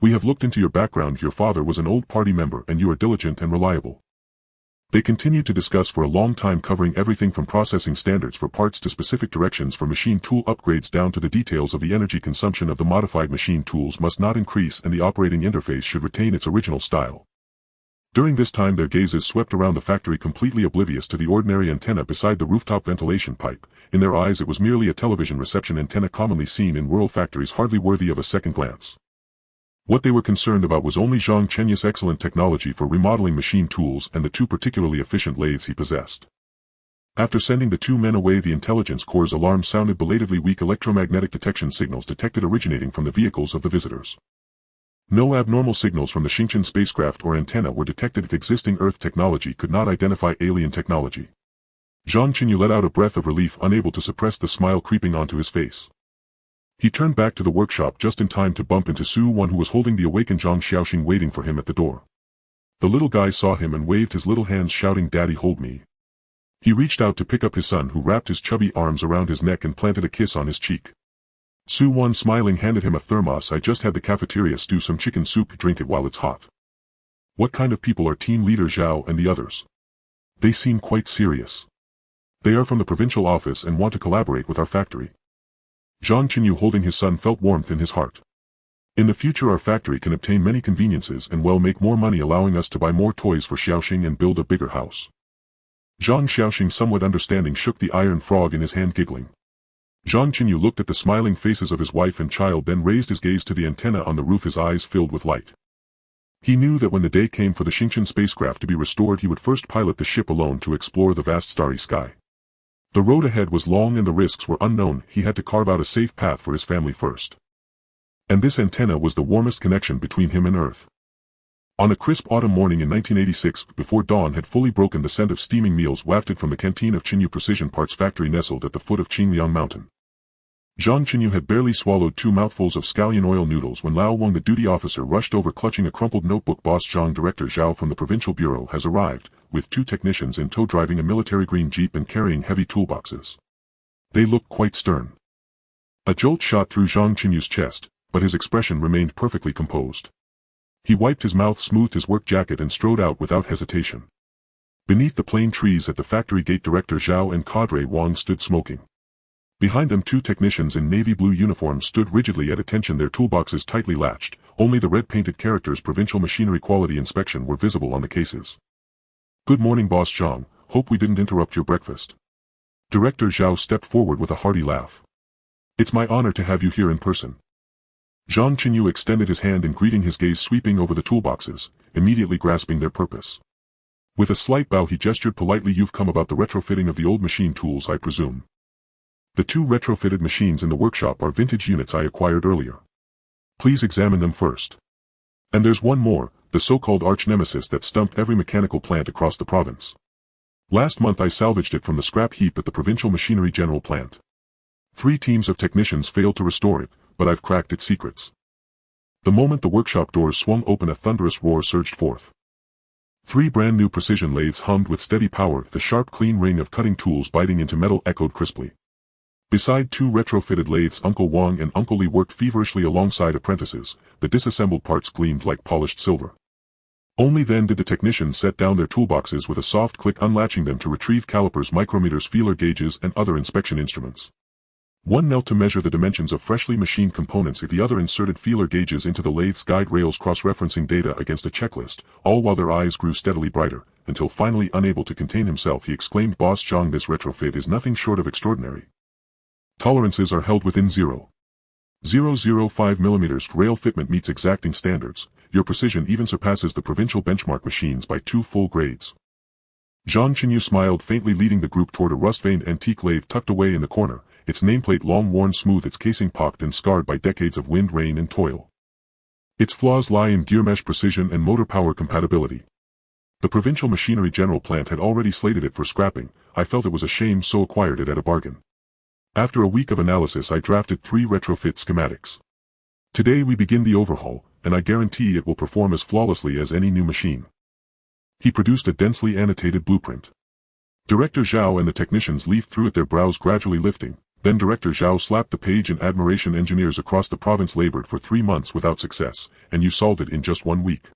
We have looked into your background. Your father was an old party member and you are diligent and reliable. They continued to discuss for a long time, covering everything from processing standards for parts to specific directions for machine tool upgrades, down to the details of the energy consumption of the modified machine tools must not increase and the operating interface should retain its original style. During this time their gazes swept around the factory, completely oblivious to the ordinary antenna beside the rooftop ventilation pipe. In their eyes it was merely a television reception antenna commonly seen in rural factories, hardly worthy of a second glance. What they were concerned about was only Zhang Chenyu's excellent technology for remodeling machine tools and the 2 particularly efficient lathes he possessed. After sending the 2 men away, the intelligence corps' alarm sounded belatedly. Weak electromagnetic detection signals detected originating from the vehicles of the visitors. No abnormal signals from the Xingqian spacecraft or antenna were detected. Existing Earth technology could not identify alien technology. Zhang Chenyu let out a breath of relief, unable to suppress the smile creeping onto his face. He turned back to the workshop just in time to bump into Su Wan, who was holding the awakened Zhang Xiaoxing waiting for him at the door. The little guy saw him and waved his little hands, shouting, "Daddy, hold me." He reached out to pick up his son, who wrapped his chubby arms around his neck and planted a kiss on his cheek. Su Wan, smiling, handed him a thermos. "I just had the cafeteria stew some chicken soup, drink it while it's hot." What kind of people are Team Leader Zhao and the others? They seem quite serious. They are from the provincial office and want to collaborate with our factory. Zhang Chenyu, holding his son, felt warmth in his heart. In the future our factory can obtain many conveniences and make more money, allowing us to buy more toys for Xiaoxing and build a bigger house. Zhang Xiaoxing, somewhat understanding, shook the iron frog in his hand, giggling. Zhang Chenyu looked at the smiling faces of his wife and child, then raised his gaze to the antenna on the roof, his eyes filled with light. He knew that when the day came for the Xingqian spacecraft to be restored, he would first pilot the ship alone to explore the vast starry sky. The road ahead was long and the risks were unknown. He had to carve out a safe path for his family first. And this antenna was the warmest connection between him and Earth. On a crisp autumn morning in 1986, before dawn had fully broken, the scent of steaming meals wafted from the canteen of Chenyu Precision Parts factory nestled at the foot of Qingliang Mountain. Zhang Chenyu had barely swallowed 2 mouthfuls of scallion oil noodles when Lao Wang, the duty officer, rushed over clutching a crumpled notebook. "Boss Zhang, Director Zhao from the Provincial Bureau has arrived, with 2 technicians in tow, driving a military green jeep and carrying heavy toolboxes. They look quite stern." A jolt shot through Zhang Chenyu's chest, but his expression remained perfectly composed. He wiped his mouth, smoothed his work jacket and strode out without hesitation. Beneath the plane trees at the factory gate, Director Zhao and Cadre Wang stood smoking. Behind them 2 technicians in navy blue uniforms stood rigidly at attention, their toolboxes tightly latched. Only the red-painted characters "Provincial Machinery Quality Inspection" were visible on the cases. "Good morning, Boss Zhang. hope we didn't interrupt your breakfast. Director Zhao stepped forward with a hearty laugh. It's my honor to have you here in person. Zhang Chenyu extended his hand in greeting, his gaze sweeping over the toolboxes, immediately grasping their purpose. With a slight bow he gestured politely. You've come about the retrofitting of the old machine tools, I presume. The 2 retrofitted machines in the workshop are vintage units I acquired earlier. Please examine them first. And there's one more, the so-called arch-nemesis that stumped every mechanical plant across the province. Last month I salvaged it from the scrap heap at the Provincial Machinery General Plant. 3 teams of technicians failed to restore it, but I've cracked its secrets. The moment the workshop doors swung open, a thunderous roar surged forth. 3 brand-new precision lathes hummed with steady power, the sharp clean ring of cutting tools biting into metal echoed crisply. Beside 2 retrofitted lathes, Uncle Wang and Uncle Li worked feverishly alongside apprentices. The disassembled parts gleamed like polished silver. Only then did the technicians set down their toolboxes with a soft click, unlatching them to retrieve calipers, micrometers, feeler gauges, and other inspection instruments. One knelt to measure the dimensions of freshly machined components, the other inserted feeler gauges into the lathe's guide rails, cross-referencing data against a checklist, all while their eyes grew steadily brighter, until finally, unable to contain himself, he exclaimed, Boss Zhang, this retrofit is nothing short of extraordinary. Tolerances are held within 0.005 mm. Rail fitment meets exacting standards. Your precision even surpasses the provincial benchmark machines by 2 full grades. Zhang Chenyu smiled faintly, leading the group toward a rust-veined antique lathe tucked away in the corner, its nameplate long worn smooth, its casing pocked and scarred by decades of wind, rain and toil. Its flaws lie in gear mesh precision and motor power compatibility. The Provincial Machinery General Plant had already slated it for scrapping. I felt it was a shame, so acquired it at a bargain. After a week of analysis I drafted 3 retrofit schematics. Today we begin the overhaul, and I guarantee it will perform as flawlessly as any new machine. He produced a densely annotated blueprint. Director Zhao and the technicians leafed through it, their brows gradually lifting. Then Director Zhao slapped the page in admiration. Engineers across the province labored for 3 months without success, and you solved it in just 1 week.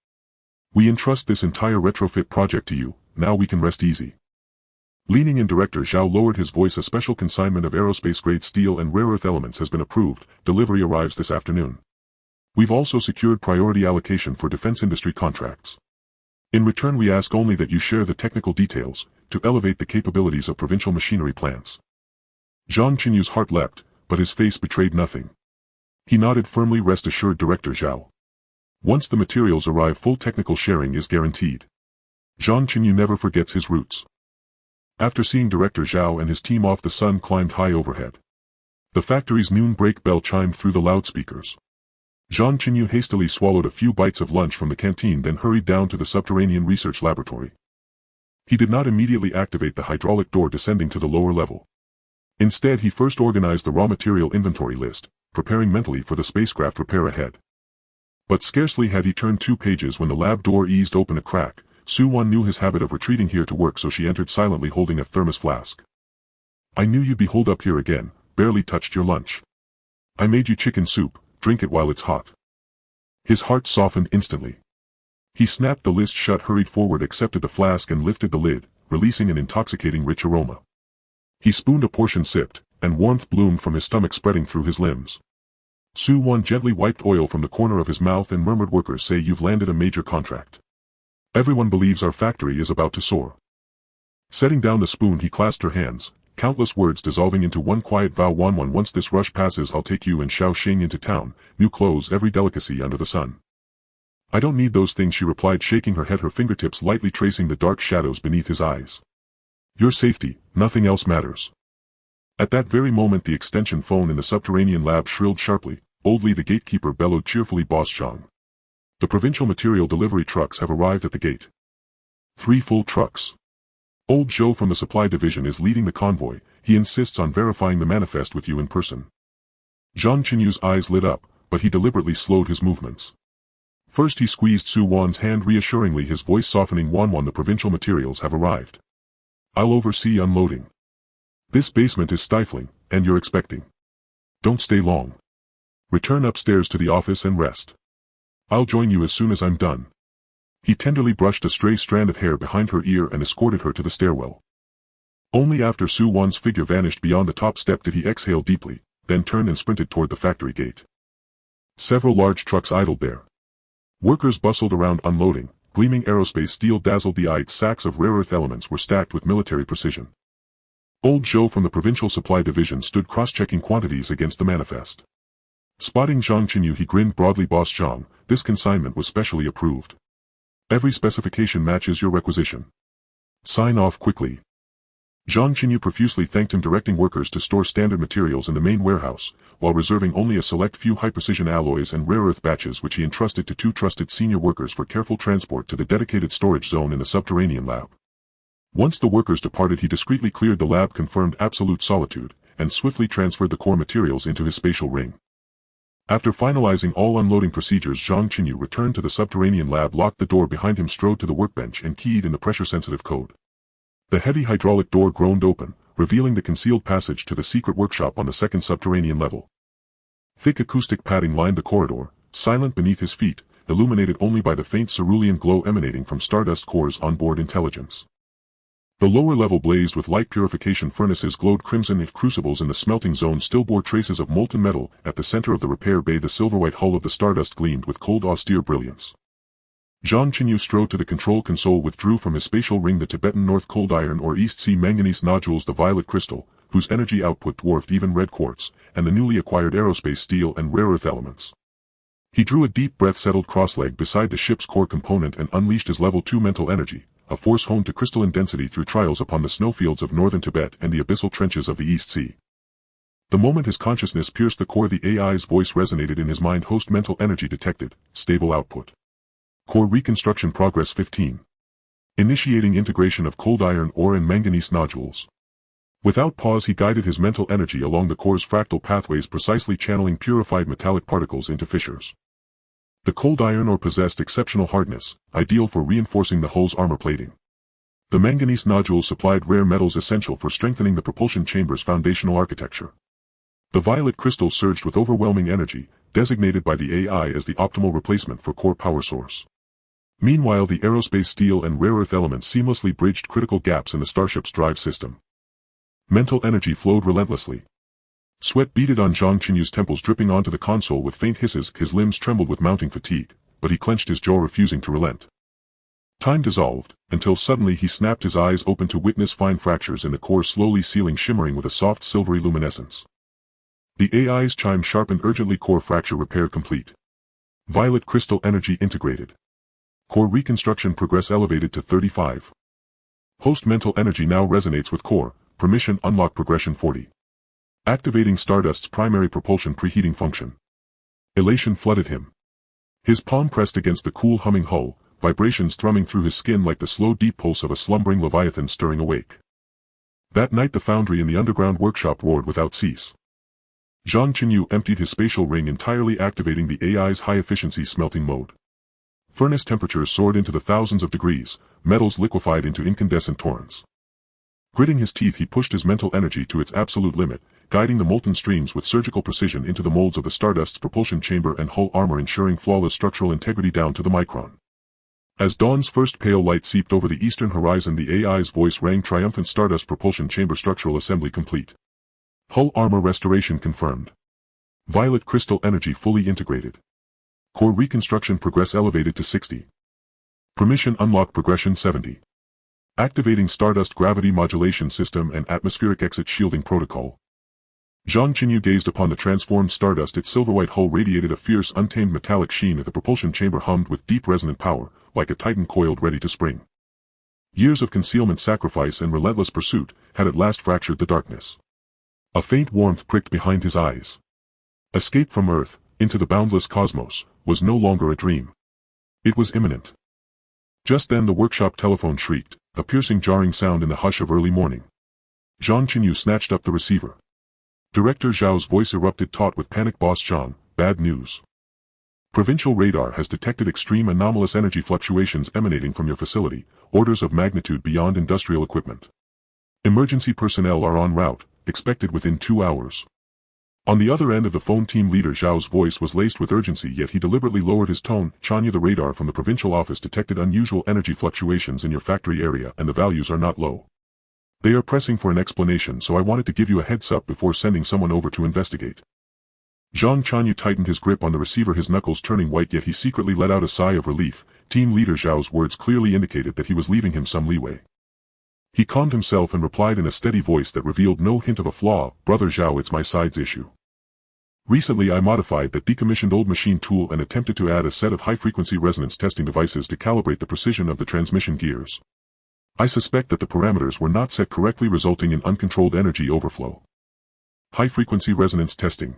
We entrust this entire retrofit project to you, now we can rest easy. Leaning in, Director Zhao lowered his voice. A special consignment of aerospace-grade steel and rare earth elements has been approved. Delivery arrives this afternoon. We've also secured priority allocation for defense industry contracts. In return we ask only that you share the technical details, to elevate the capabilities of provincial machinery plants. Zhang Chenyu's heart leapt, but his face betrayed nothing. He nodded firmly. Rest assured, Director Zhao. Once the materials arrive, full technical sharing is guaranteed. Zhang Chenyu never forgets his roots. After seeing Director Zhao and his team off, the sun climbed high overhead. The factory's noon break bell chimed through the loudspeakers. Zhang Chenyu hastily swallowed a few bites of lunch from the canteen, then hurried down to the subterranean research laboratory. He did not immediately activate the hydraulic door descending to the lower level. Instead he first organized the raw material inventory list, preparing mentally for the spacecraft repair ahead. But scarcely had he turned 2 pages when the lab door eased open a crack. Su-Wan knew his habit of retreating here to work, so she entered silently holding a thermos flask. I knew you'd be holed up here again, barely touched your lunch. I made you chicken soup, drink it while it's hot. His heart softened instantly. He snapped the list shut, hurried forward, accepted the flask and lifted the lid, releasing an intoxicating rich aroma. He spooned a portion, sipped, and warmth bloomed from his stomach, spreading through his limbs. Su-Wan gently wiped oil from the corner of his mouth and murmured, workers say you've landed a major contract. Everyone believes our factory is about to soar. Setting down the spoon he clasped her hands, countless words dissolving into one quiet vow. Wanwan, once this rush passes I'll take you and Xiaoxing into town, new clothes, every delicacy under the sun. I don't need those things, she replied, shaking her head, her fingertips lightly tracing the dark shadows beneath his eyes. Your safety, nothing else matters. At that very moment the extension phone in the subterranean lab shrilled sharply. Old Li the gatekeeper bellowed cheerfully, Boss Zhang. The provincial material delivery trucks have arrived at the gate. 3 full trucks. Old Zhou from the supply division is leading the convoy. He insists on verifying the manifest with you in person. Zhang Chenyu's eyes lit up, but he deliberately slowed his movements. First he squeezed Su-Wan's hand reassuringly, his voice softening. Wanwan, the provincial materials have arrived. I'll oversee unloading. This basement is stifling, and you're expecting. Don't stay long. Return upstairs to the office and rest. I'll join you as soon as I'm done. He tenderly brushed a stray strand of hair behind her ear and escorted her to the stairwell. Only after Su-Wan's figure vanished beyond the top step did he exhale deeply, then turned and sprinted toward the factory gate. Several large trucks idled there. Workers bustled around unloading, gleaming aerospace steel dazzled the eye. Sacks of rare earth elements were stacked with military precision. Old Joe from the Provincial Supply Division stood cross-checking quantities against the manifest. Spotting Zhang Chenyu, he grinned broadly. Boss Zhang, this consignment was specially approved. Every specification matches your requisition. Sign off quickly. Zhang Chenyu profusely thanked him, directing workers to store standard materials in the main warehouse, while reserving only a select few high-precision alloys and rare earth batches which he entrusted to 2 trusted senior workers for careful transport to the dedicated storage zone in the subterranean lab. Once the workers departed, he discreetly cleared the lab, confirmed absolute solitude, and swiftly transferred the core materials into his spatial ring. After finalizing all unloading procedures, Zhang Chenyu returned to the subterranean lab, locked the door behind him, strode to the workbench and keyed in the pressure-sensitive code. The heavy hydraulic door groaned open, revealing the concealed passage to the secret workshop on the 2nd subterranean level. Thick acoustic padding lined the corridor, silent beneath his feet, illuminated only by the faint cerulean glow emanating from Stardust Core's onboard intelligence. The lower level blazed with light. Purification furnaces glowed crimson, if crucibles in the smelting zone still bore traces of molten metal. At the center of the repair bay, the silver-white hull of the Stardust gleamed with cold, austere brilliance. Zhang Chenyu strode to the control console, withdrew from his spatial ring the Tibetan North Cold Iron or East Sea Manganese nodules, the violet crystal, whose energy output dwarfed even red quartz, and the newly acquired aerospace steel and rare earth elements. He drew a deep breath, settled cross-legged beside the ship's core component, and unleashed his level 2 mental energy, a force honed to crystalline density through trials upon the snowfields of northern Tibet and the abyssal trenches of the East Sea. The moment his consciousness pierced the core, the AI's voice resonated in his mind. Host mental energy detected, stable output. Core reconstruction progress 15. Initiating integration of cold iron ore and manganese nodules. Without pause, he guided his mental energy along the core's fractal pathways, precisely channeling purified metallic particles into fissures. The cold iron ore possessed exceptional hardness, ideal for reinforcing the hull's armor plating. The manganese nodules supplied rare metals essential for strengthening the propulsion chamber's foundational architecture. The violet crystals surged with overwhelming energy, designated by the AI as the optimal replacement for core power source. Meanwhile, the aerospace steel and rare earth elements seamlessly bridged critical gaps in the Starship's drive system. Mental energy flowed relentlessly. Sweat beaded on Zhang Chenyu's temples, dripping onto the console with faint hisses. His limbs trembled with mounting fatigue, but he clenched his jaw, refusing to relent. Time dissolved, until suddenly he snapped his eyes open to witness fine fractures in the core slowly sealing, shimmering with a soft silvery luminescence. The AI's chime sharpened urgently. Core fracture repair complete. Violet crystal energy integrated. Core reconstruction progress elevated to 35. Host mental energy now resonates with core. Permission unlock progression 40. Activating Stardust's primary propulsion preheating function. Elation flooded him. His palm pressed against the cool humming hull, vibrations thrumming through his skin like the slow deep pulse of a slumbering leviathan stirring awake. That night the foundry in the underground workshop roared without cease. Zhang Chenyu emptied his spatial ring entirely, activating the AI's high-efficiency smelting mode. Furnace temperatures soared into the thousands of degrees, metals liquefied into incandescent torrents. Gritting his teeth, he pushed his mental energy to its absolute limit, guiding the molten streams with surgical precision into the molds of the Stardust's propulsion chamber and hull armor, ensuring flawless structural integrity down to the micron. As dawn's first pale light seeped over the eastern horizon, the AI's voice rang triumphant. Stardust propulsion chamber structural assembly complete. Hull armor restoration confirmed. Violet crystal energy fully integrated. Core reconstruction progress elevated to 60. Permission unlock progression 70. Activating Stardust gravity modulation system and atmospheric exit shielding protocol. Zhang Chenyu gazed upon the transformed Stardust. Its silver-white hull radiated a fierce, untamed metallic sheen. The propulsion chamber hummed with deep resonant power, like a titan coiled ready to spring. Years of concealment, sacrifice, and relentless pursuit had at last fractured the darkness. A faint warmth pricked behind his eyes. Escape from Earth, into the boundless cosmos, was no longer a dream. It was imminent. Just then the workshop telephone shrieked, a piercing, jarring sound in the hush of early morning. Zhang Chenyu snatched up the receiver. Director Zhao's voice erupted, taut with panic. Boss Zhang, bad news. Provincial radar has detected extreme anomalous energy fluctuations emanating from your facility, orders of magnitude beyond industrial equipment. Emergency personnel are en route, expected within 2 hours. On the other end of the phone, team leader Zhao's voice was laced with urgency, yet he deliberately lowered his tone. Chanya, the radar from the provincial office detected unusual energy fluctuations in your factory area, and the values are not low. They are pressing for an explanation, so I wanted to give you a heads up before sending someone over to investigate. Zhang Chenyu tightened his grip on the receiver, his knuckles turning white, yet he secretly let out a sigh of relief. Team leader Zhao's words clearly indicated that he was leaving him some leeway. He calmed himself and replied in a steady voice that revealed no hint of a flaw, "Brother Zhao, it's my side's issue. Recently I modified that decommissioned old machine tool and attempted to add a set of high-frequency resonance testing devices to calibrate the precision of the transmission gears. I suspect that the parameters were not set correctly, resulting in uncontrolled energy overflow." High-frequency resonance testing.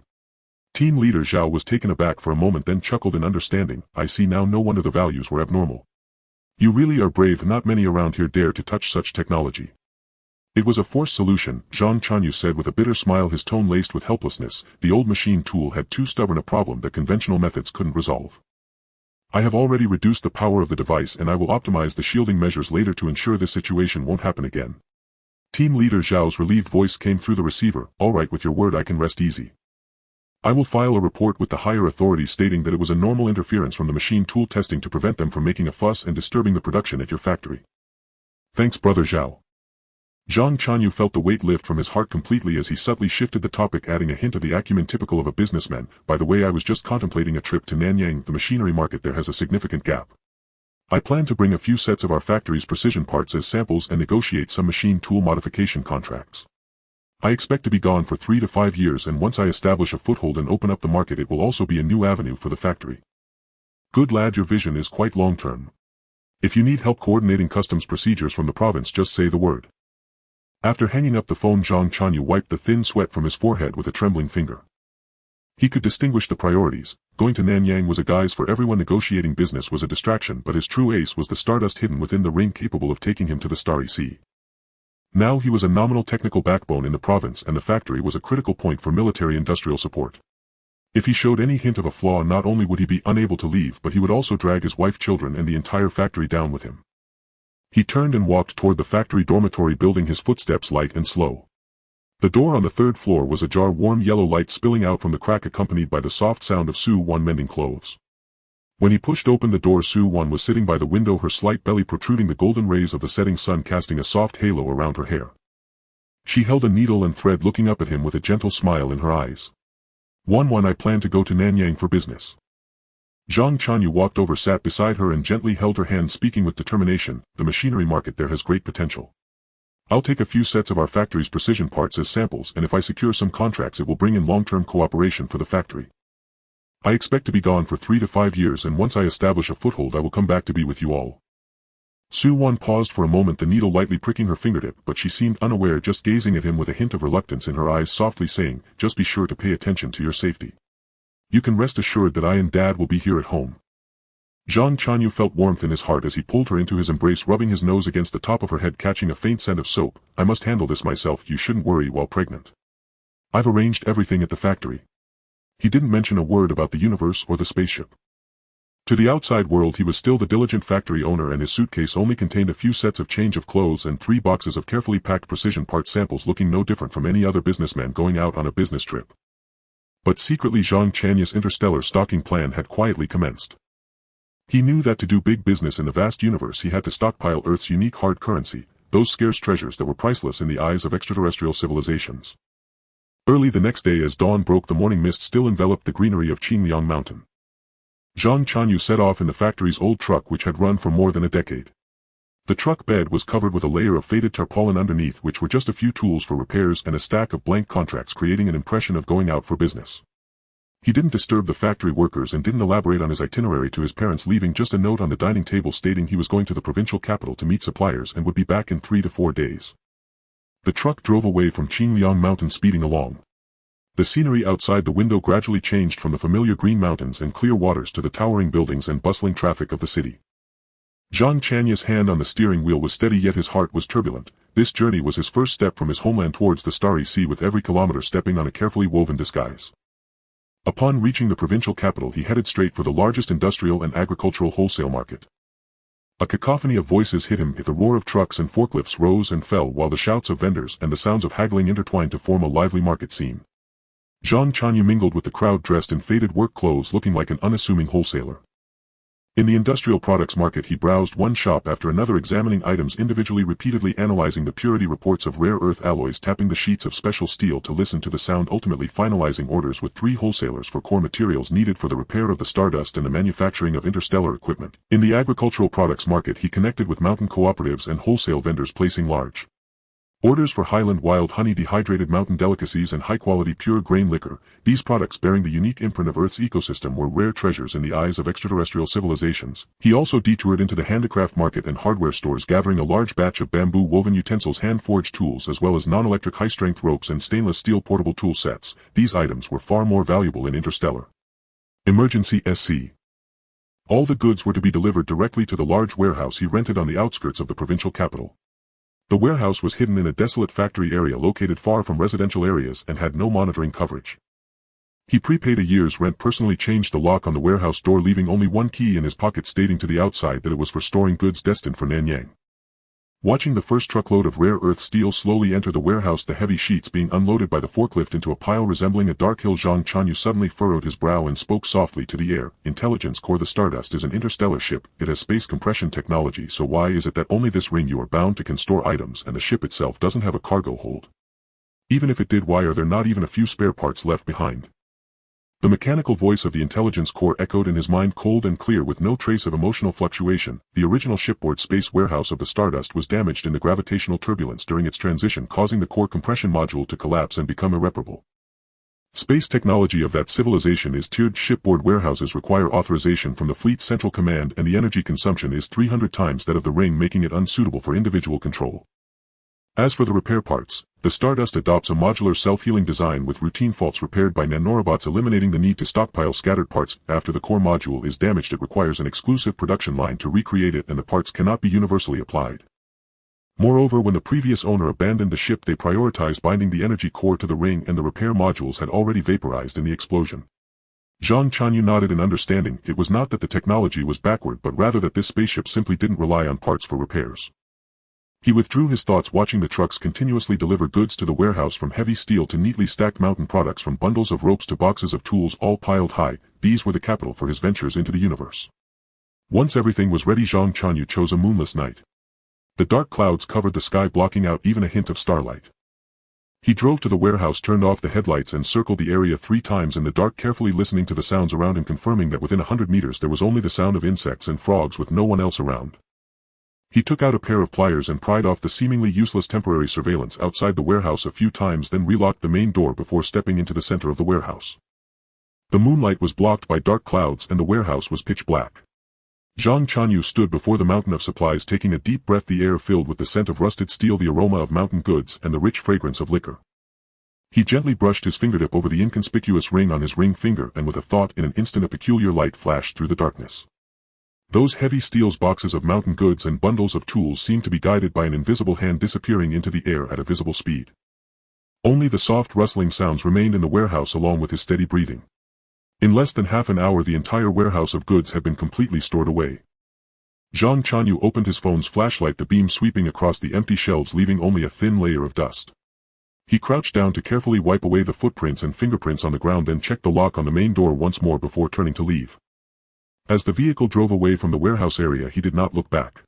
Team leader Zhao was taken aback for a moment, then chuckled in understanding. "I see now, no wonder the values were abnormal. You really are brave. Not many around here dare to touch such technology." "It was a forced solution," Zhang Chenyu said with a bitter smile, his tone laced with helplessness. "The old machine tool had too stubborn a problem that conventional methods couldn't resolve. I have already reduced the power of the device and I will optimize the shielding measures later to ensure this situation won't happen again." Team leader Zhao's relieved voice came through the receiver. "All right, with your word I can rest easy. I will file a report with the higher authorities stating that it was a normal interference from the machine tool testing to prevent them from making a fuss and disturbing the production at your factory." "Thanks, Brother Zhao." Zhang Chenyu felt the weight lift from his heart completely as he subtly shifted the topic, adding a hint of the acumen typical of a businessman. "By the way, I was just contemplating a trip to Nanyang. The machinery market there has a significant gap. I plan to bring a few sets of our factory's precision parts as samples and negotiate some machine tool modification contracts. I expect to be gone for 3 to 5 years, and once I establish a foothold and open up the market, it will also be a new avenue for the factory." "Good lad, your vision is quite long-term. If you need help coordinating customs procedures from the province, just say the word." After hanging up the phone, Zhang Chenyu wiped the thin sweat from his forehead with a trembling finger. He could distinguish the priorities. Going to Nanyang was a guise for everyone. Negotiating business was a distraction, but his true ace was the stardust hidden within the ring capable of taking him to the Starry Sea. Now he was a nominal technical backbone in the province, and the factory was a critical point for military-industrial support. If he showed any hint of a flaw, not only would he be unable to leave, but he would also drag his wife, children, and the entire factory down with him. He turned and walked toward the factory dormitory building, his footsteps light and slow. The door on the 3rd floor was ajar, warm yellow light spilling out from the crack accompanied by the soft sound of Su-Wan mending clothes. When he pushed open the door, Su-Wan was sitting by the window, her slight belly protruding, the golden rays of the setting sun casting a soft halo around her hair. She held a needle and thread, looking up at him with a gentle smile in her eyes. "Wan, I plan to go to Nanyang for business." Zhang Chenyu walked over, sat beside her and gently held her hand, speaking with determination. "The machinery market there has great potential. I'll take a few sets of our factory's precision parts as samples, and if I secure some contracts, it will bring in long-term cooperation for the factory. I expect to be gone for 3 to 5 years, and once I establish a foothold I will come back to be with you all." Su-Wan paused for a moment, the needle lightly pricking her fingertip, but she seemed unaware, just gazing at him with a hint of reluctance in her eyes, softly saying, "Just be sure to pay attention to your safety. You can rest assured that I and Dad will be here at home." Zhang Chenyu felt warmth in his heart as he pulled her into his embrace, rubbing his nose against the top of her head, catching a faint scent of soap. "I must handle this myself. You shouldn't worry while pregnant. I've arranged everything at the factory." He didn't mention a word about the universe or the spaceship. To the outside world he was still the diligent factory owner, and his suitcase only contained a few sets of change of clothes and 3 boxes of carefully packed precision part samples, looking no different from any other businessman going out on a business trip. But secretly Zhang Chenyu's interstellar stocking plan had quietly commenced. He knew that to do big business in the vast universe he had to stockpile Earth's unique hard currency, those scarce treasures that were priceless in the eyes of extraterrestrial civilizations. Early the next day, as dawn broke, the morning mist still enveloped the greenery of Qingliang Mountain. Zhang Chenyu set off in the factory's old truck, which had run for more than a decade. The truck bed was covered with a layer of faded tarpaulin underneath, which were just a few tools for repairs and a stack of blank contracts, creating an impression of going out for business. He didn't disturb the factory workers and didn't elaborate on his itinerary to his parents, leaving just a note on the dining table stating he was going to the provincial capital to meet suppliers and would be back in 3 to 4 days. The truck drove away from Qingliang Mountain, speeding along. The scenery outside the window gradually changed from the familiar green mountains and clear waters to the towering buildings and bustling traffic of the city. Zhang Chenyu's hand on the steering wheel was steady, yet his heart was turbulent. This journey was his first step from his homeland towards the Starry Sea, with every kilometer stepping on a carefully woven disguise. Upon reaching the provincial capital he headed straight for the largest industrial and agricultural wholesale market. A cacophony of voices hit him. The roar of trucks and forklifts rose and fell, while the shouts of vendors and the sounds of haggling intertwined to form a lively market scene. Zhang Chenyu mingled with the crowd, dressed in faded work clothes, looking like an unassuming wholesaler. In the industrial products market he browsed one shop after another, examining items individually, repeatedly analyzing the purity reports of rare earth alloys, tapping the sheets of special steel to listen to the sound, ultimately finalizing orders with 3 wholesalers for core materials needed for the repair of the Stardust and the manufacturing of interstellar equipment. In the agricultural products market he connected with mountain cooperatives and wholesale vendors, placing large orders for Highland wild honey, dehydrated mountain delicacies, and high-quality pure grain liquor. These products, bearing the unique imprint of Earth's ecosystem, were rare treasures in the eyes of extraterrestrial civilizations. He also detoured into the handicraft market and hardware stores, gathering a large batch of bamboo-woven utensils, hand-forged tools, as well as non-electric high-strength ropes and stainless steel portable tool sets. These items were far more valuable in Interstellar. Emergency SC. All the goods were to be delivered directly to the large warehouse he rented on the outskirts of the provincial capital. The warehouse was hidden in a desolate factory area located far from residential areas and had no monitoring coverage. He prepaid a year's rent, personally changed the lock on the warehouse door, leaving only one key in his pocket, stating to the outside that it was for storing goods destined for Nanyang. Watching the first truckload of rare earth steel slowly enter the warehouse, the heavy sheets being unloaded by the forklift into a pile resembling a dark hill, Zhang Chenyu suddenly furrowed his brow and spoke softly to the air. Intelligence core. The Stardust is an interstellar ship. It has space compression technology, so why is it that only this ring you are bound to can store items and the ship itself doesn't have a cargo hold? Even if it did, why are there not even a few spare parts left behind? The mechanical voice of the intelligence core echoed in his mind, cold and clear, with no trace of emotional fluctuation. The original shipboard space warehouse of the Stardust was damaged in the gravitational turbulence during its transition, causing the core compression module to collapse and become irreparable. Space technology of that civilization is tiered. Shipboard warehouses require authorization from the Fleet's Central Command, and the energy consumption is 300 times that of the ring, making it unsuitable for individual control. As for the repair parts, the Stardust adopts a modular self-healing design with routine faults repaired by nanorobots, eliminating the need to stockpile scattered parts. After the core module is damaged, it requires an exclusive production line to recreate it, and the parts cannot be universally applied. Moreover, when the previous owner abandoned the ship, they prioritized binding the energy core to the ring, and the repair modules had already vaporized in the explosion. Zhang Chenyu nodded in understanding. It was not that the technology was backward, but rather that this spaceship simply didn't rely on parts for repairs. He withdrew his thoughts, watching the trucks continuously deliver goods to the warehouse, from heavy steel to neatly stacked mountain products, from bundles of ropes to boxes of tools, all piled high. These were the capital for his ventures into the universe. Once everything was ready, Zhang Chenyu chose a moonless night. The dark clouds covered the sky, blocking out even a hint of starlight. He drove to the warehouse, turned off the headlights, and circled the area 3 times in the dark, carefully listening to the sounds around him, confirming that within 100 meters there was only the sound of insects and frogs, with no one else around. He took out a pair of pliers and pried off the seemingly useless temporary surveillance outside the warehouse a few times, then relocked the main door before stepping into the center of the warehouse. The moonlight was blocked by dark clouds and the warehouse was pitch black. Zhang Chenyu stood before the mountain of supplies, taking a deep breath, the air filled with the scent of rusted steel, the aroma of mountain goods, and the rich fragrance of liquor. He gently brushed his fingertip over the inconspicuous ring on his ring finger, and with a thought, in an instant a peculiar light flashed through the darkness. Those heavy steel boxes of mountain goods and bundles of tools seemed to be guided by an invisible hand, disappearing into the air at a visible speed. Only the soft rustling sounds remained in the warehouse, along with his steady breathing. In less than half an hour the entire warehouse of goods had been completely stored away. Zhang Chenyu opened his phone's flashlight, the beam sweeping across the empty shelves, leaving only a thin layer of dust. He crouched down to carefully wipe away the footprints and fingerprints on the ground, then checked the lock on the main door once more before turning to leave. As the vehicle drove away from the warehouse area, he did not look back.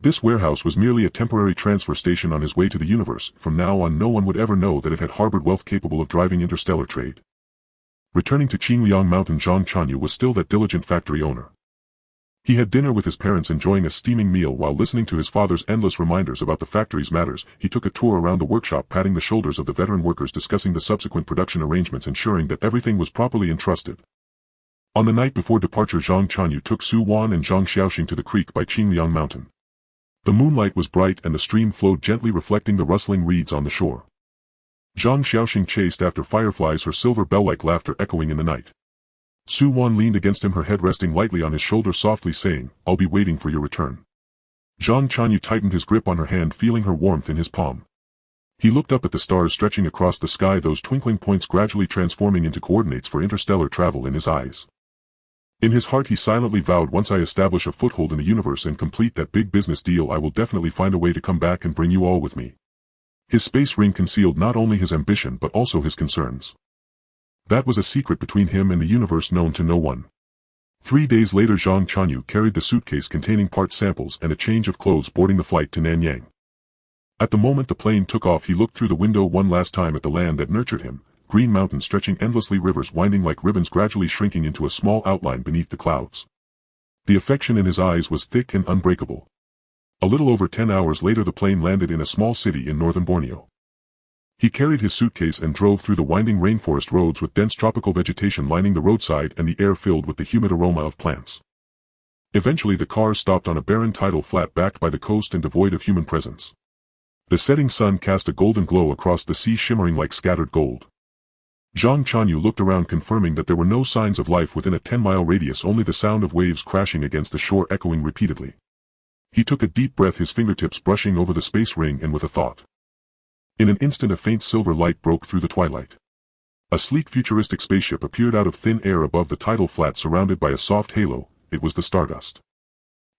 This warehouse was merely a temporary transfer station on his way to the universe. From now on no one would ever know that it had harbored wealth capable of driving interstellar trade. Returning to Qingliang Mountain, Zhang Chenyu was still that diligent factory owner. He had dinner with his parents, enjoying a steaming meal while listening to his father's endless reminders about the factory's matters. He took a tour around the workshop, patting the shoulders of the veteran workers, discussing the subsequent production arrangements, ensuring that everything was properly entrusted. On the night before departure, Zhang Chenyu took Su Wan and Zhang Xiaoxing to the creek by Qingliang Mountain. The moonlight was bright and the stream flowed gently, reflecting the rustling reeds on the shore. Zhang Xiaoxing chased after fireflies, her silver bell-like laughter echoing in the night. Su Wan leaned against him, her head resting lightly on his shoulder, softly saying, "I'll be waiting for your return." Zhang Chenyu tightened his grip on her hand, feeling her warmth in his palm. He looked up at the stars stretching across the sky, those twinkling points gradually transforming into coordinates for interstellar travel in his eyes. In his heart he silently vowed, once I establish a foothold in the universe and complete that big business deal, I will definitely find a way to come back and bring you all with me. His space ring concealed not only his ambition but also his concerns. That was a secret between him and the universe known to no one. 3 days later Zhang Chenyu carried the suitcase containing part samples and a change of clothes boarding the flight to Nanyang. At the moment the plane took off he looked through the window one last time at the land that nurtured him, green mountains stretching endlessly, rivers winding like ribbons gradually shrinking into a small outline beneath the clouds. The affection in his eyes was thick and unbreakable. A little over 10 hours later the plane landed in a small city in northern Borneo. He carried his suitcase and drove through the winding rainforest roads with dense tropical vegetation lining the roadside and the air filled with the humid aroma of plants. Eventually the car stopped on a barren tidal flat backed by the coast and devoid of human presence. The setting sun cast a golden glow across the sea shimmering like scattered gold. Zhang Chenyu looked around confirming that there were no signs of life within a 10-mile radius, only the sound of waves crashing against the shore echoing repeatedly. He took a deep breath, his fingertips brushing over the space ring, and with a thought. In an instant a faint silver light broke through the twilight. A sleek futuristic spaceship appeared out of thin air above the tidal flat surrounded by a soft halo. It was the Stardust.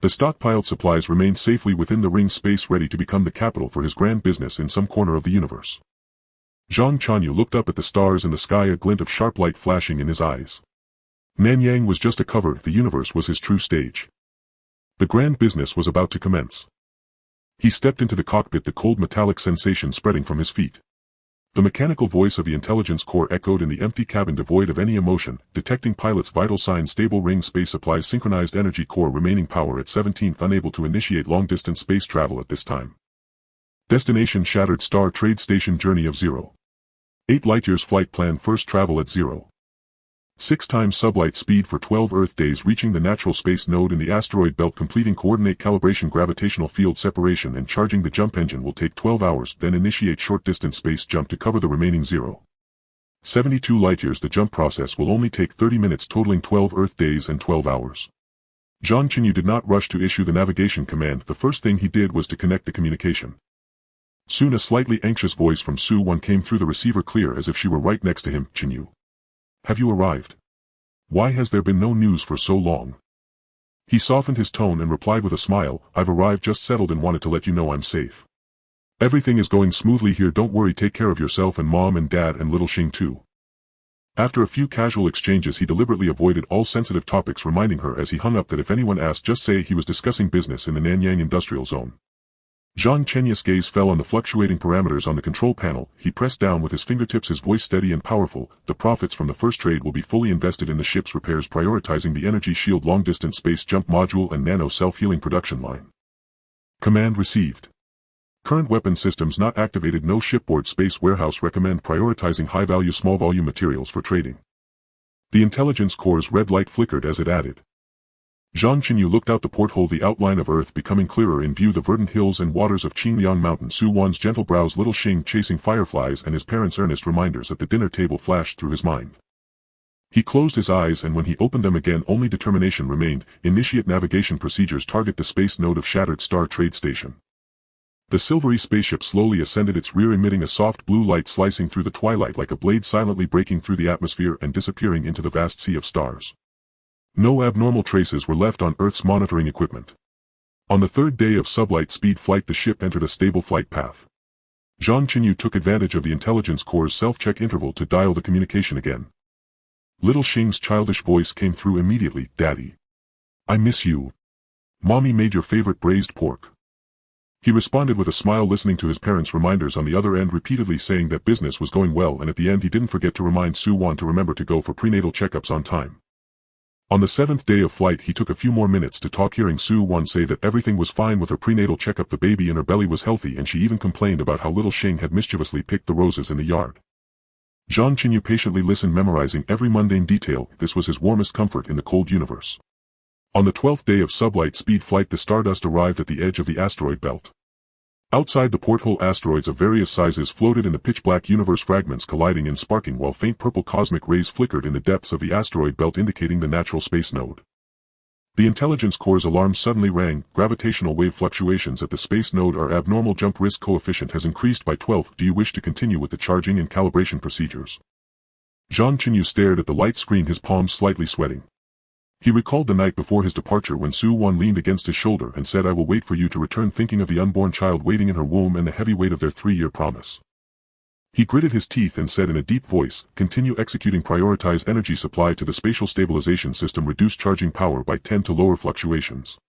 The stockpiled supplies remained safely within the ring's space, ready to become the capital for his grand business in some corner of the universe. Zhang Chenyu looked up at the stars in the sky, a glint of sharp light flashing in his eyes. Nanyang was just a cover, the universe was his true stage. The grand business was about to commence. He stepped into the cockpit, the cold metallic sensation spreading from his feet. The mechanical voice of the intelligence core echoed in the empty cabin devoid of any emotion, detecting pilot's vital signs: stable ring, space supplies, synchronized energy core, remaining power at 17, unable to initiate long-distance space travel at this time. Destination shattered star trade station, journey of 0.8 light-years, flight plan, first travel at 0.6 times sublight speed for 12 Earth days, reaching the natural space node in the asteroid belt, completing coordinate calibration, gravitational field separation and charging the jump engine will take 12 hours, then initiate short-distance space jump to cover the remaining 0.72 light-years. The jump process will only take 30 minutes, totaling 12 Earth days and 12 hours. Zhang Chenyu did not rush to issue the navigation command. The first thing he did was to connect the communication. Soon a slightly anxious voice from Su-1 came through the receiver, clear as if she were right next to him. "Chenyu. Have you arrived? Why has there been no news for so long?" He softened his tone and replied with a smile, "I've arrived, just settled, and wanted to let you know I'm safe. Everything is going smoothly here, don't worry, take care of yourself and mom and dad and little Xing too." After a few casual exchanges he deliberately avoided all sensitive topics, reminding her as he hung up that if anyone asked, just say he was discussing business in the Nanyang Industrial Zone. Zhang Chenyu's gaze fell on the fluctuating parameters on the control panel. He pressed down with his fingertips, his voice steady and powerful. "The profits from the first trade will be fully invested in the ship's repairs, prioritizing the energy shield, long-distance space jump module and nano self-healing production line." Command received. Current weapon systems not activated. No shipboard space warehouse. Recommend prioritizing high-value small-volume materials for trading. The intelligence core's red light flickered as it added. Zhang Chenyu looked out the porthole, the outline of Earth becoming clearer in view, the verdant hills and waters of Qingliang Mountain, Su-1's gentle brows, little Xing chasing fireflies, and his parents' earnest reminders at the dinner table flashed through his mind. He closed his eyes, and when he opened them again only determination remained. Initiate navigation procedures, target the space node of Shattered Star Trade Station. The silvery spaceship slowly ascended, its rear emitting a soft blue light slicing through the twilight like a blade, silently breaking through the atmosphere and disappearing into the vast sea of stars. No abnormal traces were left on Earth's monitoring equipment. On the third day of sublight speed flight the ship entered a stable flight path. Zhang Chenyu took advantage of the intelligence core's self-check interval to dial the communication again. Little Xing's childish voice came through immediately. "Daddy. I miss you. Mommy made your favorite braised pork." He responded with a smile, listening to his parents' reminders on the other end, repeatedly saying that business was going well, and at the end he didn't forget to remind Su-1 to remember to go for prenatal checkups on time. On the 7th day of flight he took a few more minutes to talk, hearing Su-1 say that everything was fine with her prenatal checkup, the baby in her belly was healthy, and she even complained about how little Xing had mischievously picked the roses in the yard. Zhang Chenyu patiently listened, memorizing every mundane detail. This was his warmest comfort in the cold universe. On the 12th day of sublight speed flight the Stardust arrived at the edge of the asteroid belt. Outside the porthole asteroids of various sizes floated in the pitch-black universe, fragments colliding and sparking while faint purple cosmic rays flickered in the depths of the asteroid belt, indicating the natural space node. The intelligence core's alarm suddenly rang. Gravitational wave fluctuations at the space node are abnormal. Jump risk coefficient has increased by 12. Do you wish to continue with the charging and calibration procedures? Zhang Chenyu stared at the light screen, his palms slightly sweating. He recalled the night before his departure when Su-1 leaned against his shoulder and said, "I will wait for you to return," thinking of the unborn child waiting in her womb and the heavy weight of their 3-year promise. He gritted his teeth and said in a deep voice, "Continue executing. Prioritize energy supply to the spatial stabilization system. Reduce charging power by 10 to lower fluctuations."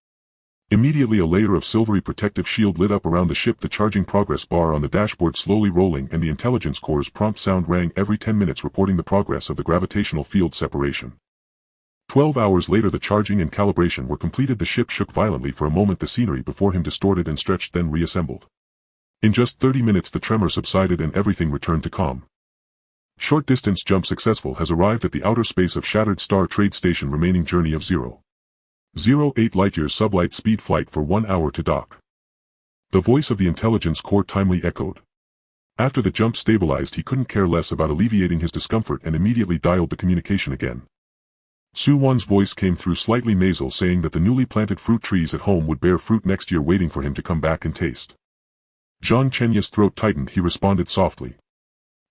Immediately a layer of silvery protective shield lit up around the ship, the charging progress bar on the dashboard slowly rolling, and the intelligence core's prompt sound rang every 10 minutes reporting the progress of the gravitational field separation. 12 hours later the charging and calibration were completed. The ship shook violently for a moment, the scenery before him distorted and stretched, then reassembled. In just 30 minutes the tremor subsided and everything returned to calm. Short distance jump successful. Has arrived at the outer space of Shattered Star Trade Station. Remaining journey of 0.08 light-years. Sublight speed flight for 1 hour to dock. The voice of the intelligence core timely echoed. After the jump stabilized he couldn't care less about alleviating his discomfort and immediately dialed the communication again. Su-Won's voice came through slightly nasal, saying that the newly planted fruit trees at home would bear fruit next year, waiting for him to come back and taste. Zhang Chenyu's throat tightened. He responded softly.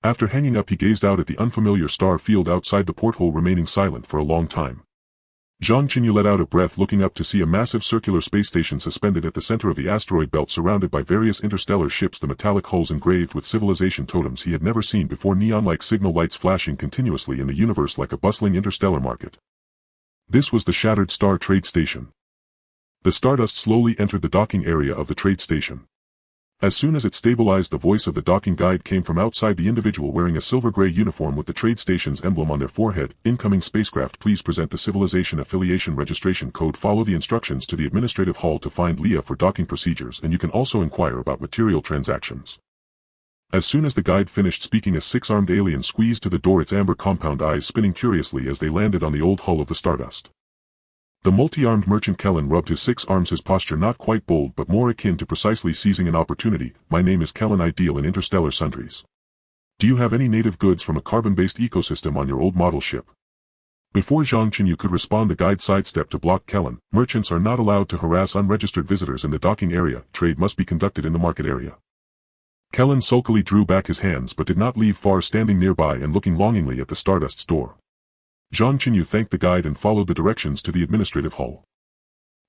After hanging up he gazed out at the unfamiliar star field outside the porthole, remaining silent for a long time. Zhang Chenyu let out a breath, looking up to see a massive circular space station suspended at the center of the asteroid belt, surrounded by various interstellar ships, the metallic hulls engraved with civilization totems he had never seen before, neon-like signal lights flashing continuously in the universe like a bustling interstellar market. This was the Shattered Star Trade Station. The Stardust slowly entered the docking area of the trade station. As soon as it stabilized, the voice of the docking guide came from outside, the individual wearing a silver-gray uniform with the trade station's emblem on their forehead. "Incoming spacecraft, please present the civilization affiliation registration code. Follow the instructions to the administrative hall to find Leah for docking procedures, and you can also inquire about material transactions." As soon as the guide finished speaking, a six-armed alien squeezed to the door, its amber compound eyes spinning curiously as they landed on the old hull of the Stardust. The multi-armed merchant Kellen rubbed his 6 arms, his posture not quite bold but more akin to precisely seizing an opportunity. "My name is Kellen. I deal in interstellar sundries. Do you have any native goods from a carbon-based ecosystem on your old model ship?" Before Zhang Chenyu could respond, the guide sidestepped to block Kellen. "Merchants are not allowed to harass unregistered visitors in the docking area. Trade must be conducted in the market area." Kellen sulkily drew back his hands but did not leave far, standing nearby and looking longingly at the Stardust's door. Zhang Chenyu thanked the guide and followed the directions to the administrative hall.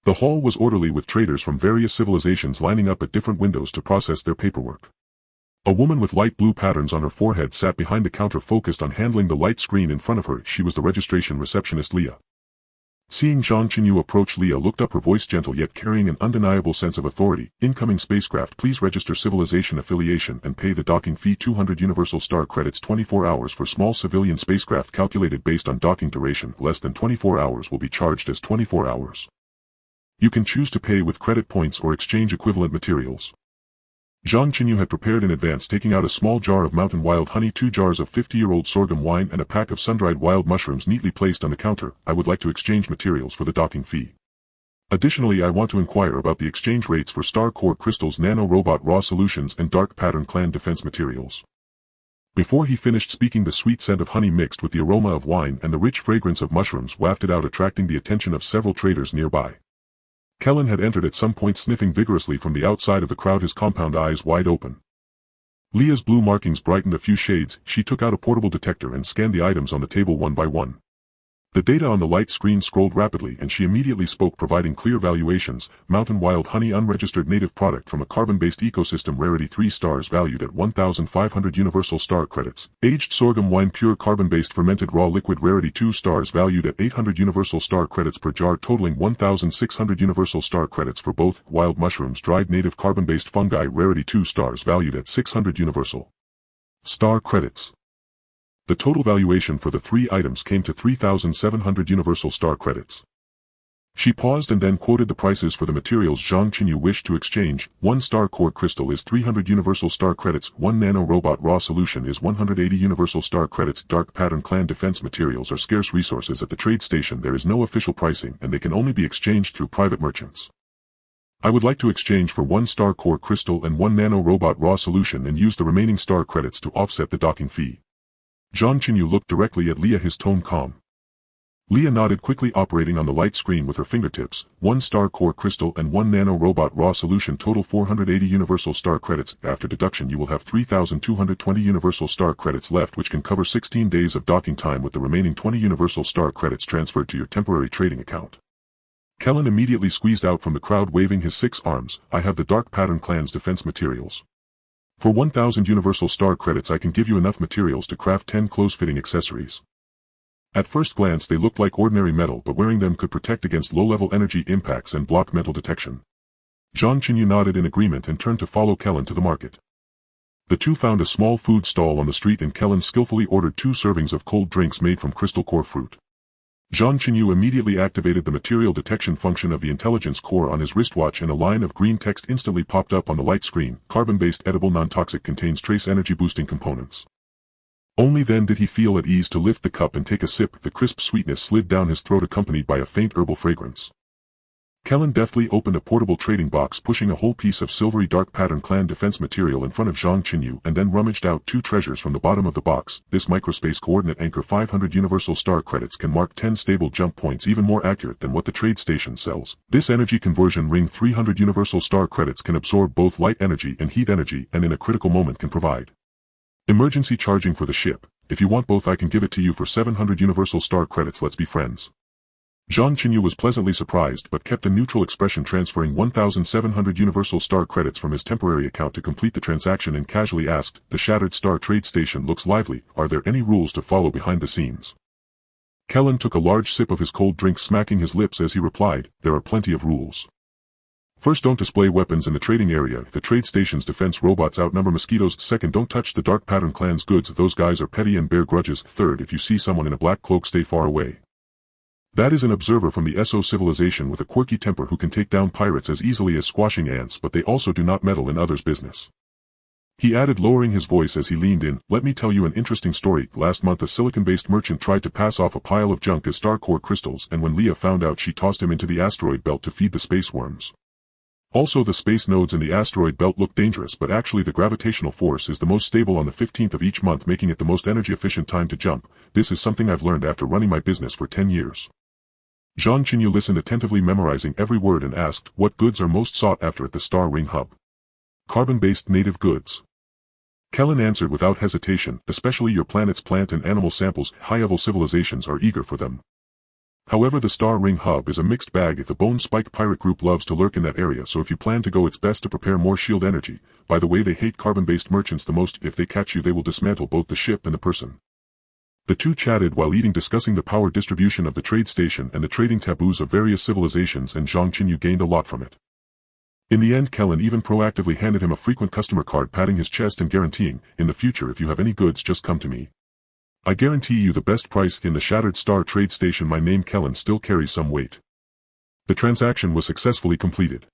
The hall was orderly, with traders from various civilizations lining up at different windows to process their paperwork. A woman with light blue patterns on her forehead sat behind the counter, focused on handling the light screen in front of her. She was the registration receptionist, Leah. Seeing Zhang Chenyu approach, Leah looked up, her voice gentle yet carrying an undeniable sense of authority. "Incoming spacecraft, please register civilization affiliation and pay the docking fee. 200 universal star credits. 24 hours for small civilian spacecraft, calculated based on docking duration. Less than 24 hours will be charged as 24 hours. You can choose to pay with credit points or exchange equivalent materials." Zhang Chenyu had prepared in advance, taking out a small jar of mountain wild honey, 2 jars of 50-year-old sorghum wine, and a pack of sun-dried wild mushrooms neatly placed on the counter. "I would like to exchange materials for the docking fee. Additionally, I want to inquire about the exchange rates for star core crystals, nano-robot raw solutions, and dark pattern clan defense materials." Before he finished speaking, the sweet scent of honey mixed with the aroma of wine and the rich fragrance of mushrooms wafted out, attracting the attention of several traders nearby. Kellen had entered at some point, sniffing vigorously from the outside of the crowd, his compound eyes wide open. Leah's blue markings brightened a few shades. She took out a portable detector and scanned the items on the table one by one. The data on the light screen scrolled rapidly and she immediately spoke, providing clear valuations. "Mountain wild honey, unregistered native product from a carbon-based ecosystem, rarity 3 stars, valued at 1,500 universal star credits. Aged sorghum wine, pure carbon-based fermented raw liquid, rarity 2 stars, valued at 800 universal star credits per jar, totaling 1,600 universal star credits for both. Wild mushrooms, dried native carbon-based fungi, rarity 2 stars, valued at 600 universal star credits." The total valuation for the 3 items came to 3,700 universal star credits. She paused and then quoted the prices for the materials Zhang Chenyu wished to exchange. 1 star core crystal is 300 universal star credits, 1 nano-robot raw solution is 180 universal star credits. Dark pattern clan defense materials are scarce resources at the trade station. There is no official pricing and they can only be exchanged through private merchants. I would like to exchange for 1 star core crystal and 1 nano-robot raw solution and use the remaining star credits to offset the docking fee." Zhang Chenyu looked directly at Leah, his tone calm. Leah nodded quickly, operating on the light screen with her fingertips. 1 star core crystal and 1 nano-robot raw solution, total 480 universal star credits. After deduction you will have 3,220 universal star credits left, which can cover 16 days of docking time, with the remaining 20 universal star credits transferred to your temporary trading account. Kellen immediately squeezed out from the crowd, waving his 6 arms. "I have the dark pattern clan's defense materials. For 1,000 Universal Star credits I can give you enough materials to craft 10 close-fitting accessories. At first glance they looked like ordinary metal, but wearing them could protect against low-level energy impacts and block mental detection. Zhang Chenyu nodded in agreement and turned to follow Kellen to the market. The two found a small food stall on the street and Kellen skillfully ordered 2 servings of cold drinks made from crystal core fruit. Zhang Chenyu immediately activated the material detection function of the intelligence core on his wristwatch and a line of green text instantly popped up on the light screen. Carbon-based edible non-toxic, contains trace energy boosting components. Only then did he feel at ease to lift the cup and take a sip. The crisp sweetness slid down his throat accompanied by a faint herbal fragrance. Kellen deftly opened a portable trading box, pushing a whole piece of silvery dark pattern clan defense material in front of Zhang Chenyu, and then rummaged out 2 treasures from the bottom of the box. This microspace coordinate anchor 500 Universal Star credits can mark 10 stable jump points, even more accurate than what the trade station sells. This energy conversion ring 300 Universal Star credits can absorb both light energy and heat energy, and in a critical moment can provide emergency charging for the ship. If you want both I can give it to you for 700 Universal Star credits. Let's be friends. Zhang Chenyu was pleasantly surprised but kept a neutral expression, transferring 1,700 Universal Star credits from his temporary account to complete the transaction, and casually asked, "The Shattered Star trade station looks lively. Are there any rules to follow behind the scenes?" Kellen took a large sip of his cold drink, smacking his lips as he replied, "There are plenty of rules. First, don't display weapons in the trading area. The trade station's defense robots outnumber mosquitoes. Second, don't touch the Dark Pattern clan's goods. Those guys are petty and bear grudges. Third, if you see someone in a black cloak, stay far away. That is an observer from the SO civilization with a quirky temper who can take down pirates as easily as squashing ants, but they also do not meddle in others' business." He added, lowering his voice as he leaned in, "Let me tell you an interesting story. Last month a silicon-based merchant tried to pass off a pile of junk as star core crystals, and when Leah found out, she tossed him into the asteroid belt to feed the space worms. Also, the space nodes in the asteroid belt look dangerous, but actually the gravitational force is the most stable on the 15th of each month, making it the most energy-efficient time to jump. This is something I've learned after running my business for 10 years. Zhang Chenyu listened attentively, memorizing every word, and asked, "What goods are most sought after at the Star Ring Hub?" "Carbon-based native goods." Kellen answered without hesitation, "Especially your planet's plant and animal samples. High-level civilizations are eager for them. However, the Star Ring Hub is a mixed bag. The Bone Spike pirate group loves to lurk in that area, so if you plan to go, it's best to prepare more shield energy. By the way, they hate carbon-based merchants the most. If they catch you, they will dismantle both the ship and the person." The two chatted while eating, discussing the power distribution of the trade station and the trading taboos of various civilizations, and Zhang Chenyu gained a lot from it. In the end, Kellen even proactively handed him a frequent customer card, patting his chest and guaranteeing, "In the future, if you have any goods, just come to me. I guarantee you the best price in the Shattered Star trade station." My name Kellen still carries some weight. The transaction was successfully completed.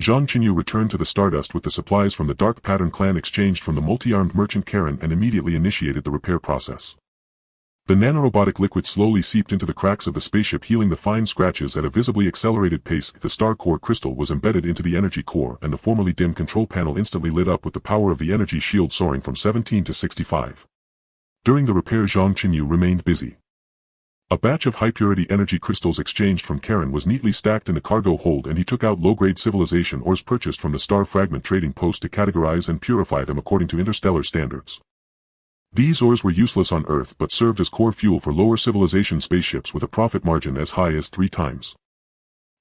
Zhang Chenyu returned to the Stardust with the supplies from the Dark Pattern clan exchanged from the multi-armed merchant Karen, and immediately initiated the repair process. The nanorobotic liquid slowly seeped into the cracks of the spaceship, healing the fine scratches at a visibly accelerated pace. The star core crystal was embedded into the energy core, and the formerly dim control panel instantly lit up with the power of the energy shield soaring from 17 to 65. During the repair, Zhang Chenyu remained busy. A batch of high-purity energy crystals exchanged from Karen was neatly stacked in the cargo hold, and he took out low-grade civilization ores purchased from the Star Fragment trading post to categorize and purify them according to Interstellar standards. These ores were useless on Earth but served as core fuel for lower civilization spaceships with a profit margin as high as 3 times.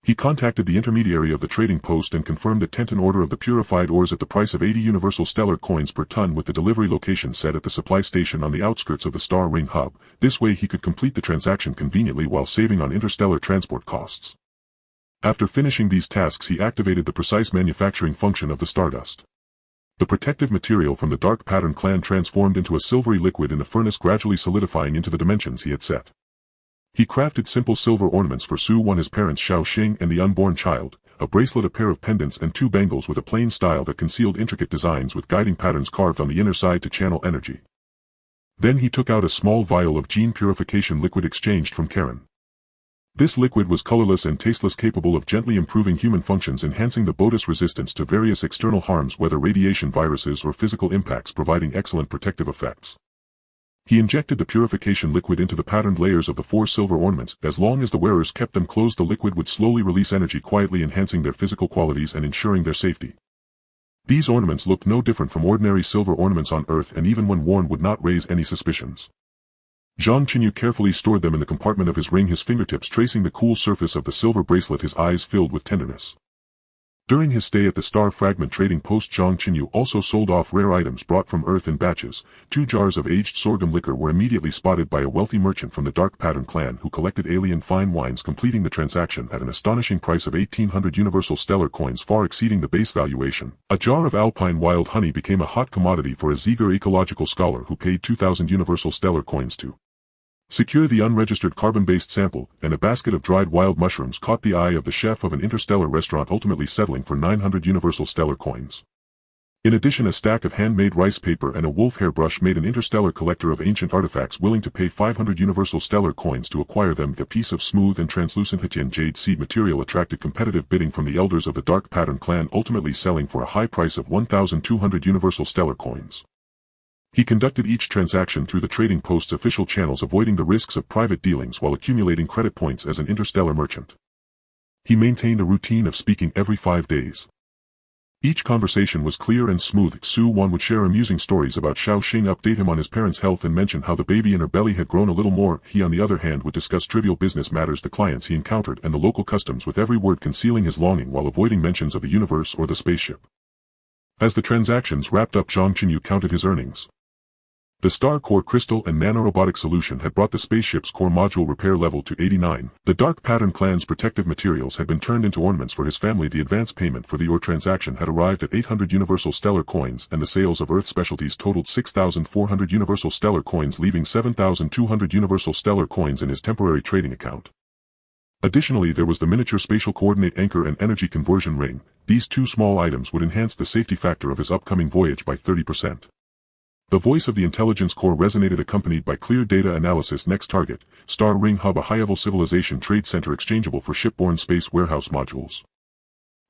He contacted the intermediary of the trading post and confirmed a 10-ton order of the purified ores at the price of 80 Universal Stellar coins per ton, with the delivery location set at the supply station on the outskirts of the Star Ring Hub. This way he could complete the transaction conveniently while saving on interstellar transport costs. After finishing these tasks, he activated the precise manufacturing function of the Stardust. The protective material from the Dark Pattern clan transformed into a silvery liquid in the furnace, gradually solidifying into the dimensions he had set. He crafted simple silver ornaments for Su Wan, his parents Xiao Xing and the unborn child, a bracelet, a pair of pendants, and 2 bangles with a plain style that concealed intricate designs with guiding patterns carved on the inner side to channel energy. Then he took out a small vial of gene purification liquid exchanged from Karen. This liquid was colorless and tasteless, capable of gently improving human functions, enhancing the body's resistance to various external harms, whether radiation, viruses, or physical impacts, providing excellent protective effects. He injected the purification liquid into the patterned layers of the 4 silver ornaments. As long as the wearers kept them closed, the liquid would slowly release energy, quietly enhancing their physical qualities and ensuring their safety. These ornaments looked no different from ordinary silver ornaments on Earth, and even when worn would not raise any suspicions. Zhang Chenyu carefully stored them in the compartment of his ring, his fingertips tracing the cool surface of the silver bracelet, his eyes filled with tenderness. During his stay at the Star Fragment Trading Post, Zhang Chenyu also sold off rare items brought from Earth in batches. 2 jars of aged sorghum liquor were immediately spotted by a wealthy merchant from the Dark Pattern clan who collected alien fine wines, completing the transaction at an astonishing price of 1,800 universal stellar coins, far exceeding the base valuation. A jar of alpine wild honey became a hot commodity for a Ziegler ecological scholar who paid 2,000 universal stellar coins to secure the unregistered carbon-based sample, and a basket of dried wild mushrooms caught the eye of the chef of an Interstellar restaurant, ultimately settling for 900 universal stellar coins. In addition, a stack of handmade rice paper and a wolf hair brush made an Interstellar collector of ancient artifacts willing to pay 500 universal stellar coins to acquire them. A piece of smooth and translucent Hitian jade seed material attracted competitive bidding from the elders of the Dark Pattern clan, ultimately selling for a high price of 1,200 universal stellar coins. He conducted each transaction through the trading post's official channels, avoiding the risks of private dealings while accumulating credit points as an interstellar merchant. He maintained a routine of speaking every 5 days. Each conversation was clear and smooth. Su Wan would share amusing stories about Xiao Xing, update him on his parents' health, and mention how the baby in her belly had grown a little more. He, on the other hand, would discuss trivial business matters, the clients he encountered, and the local customs, with every word concealing his longing while avoiding mentions of the universe or the spaceship. As the transactions wrapped up, Zhang Chenyu counted his earnings. The Star Core Crystal and Nanorobotic Solution had brought the spaceship's core module repair level to 89. The Dark Pattern clan's protective materials had been turned into ornaments for his family. The advance payment for the ore transaction had arrived at 800 universal stellar coins, and the sales of Earth specialties totaled 6,400 universal stellar coins, leaving 7,200 universal stellar coins in his temporary trading account. Additionally, there was the miniature spatial coordinate anchor and energy conversion ring. These 2 small items would enhance the safety factor of his upcoming voyage by 30%. The voice of the intelligence core resonated, accompanied by clear data analysis. Next target, Star Ring Hub, a high-level civilization trade center exchangeable for shipborne space warehouse modules.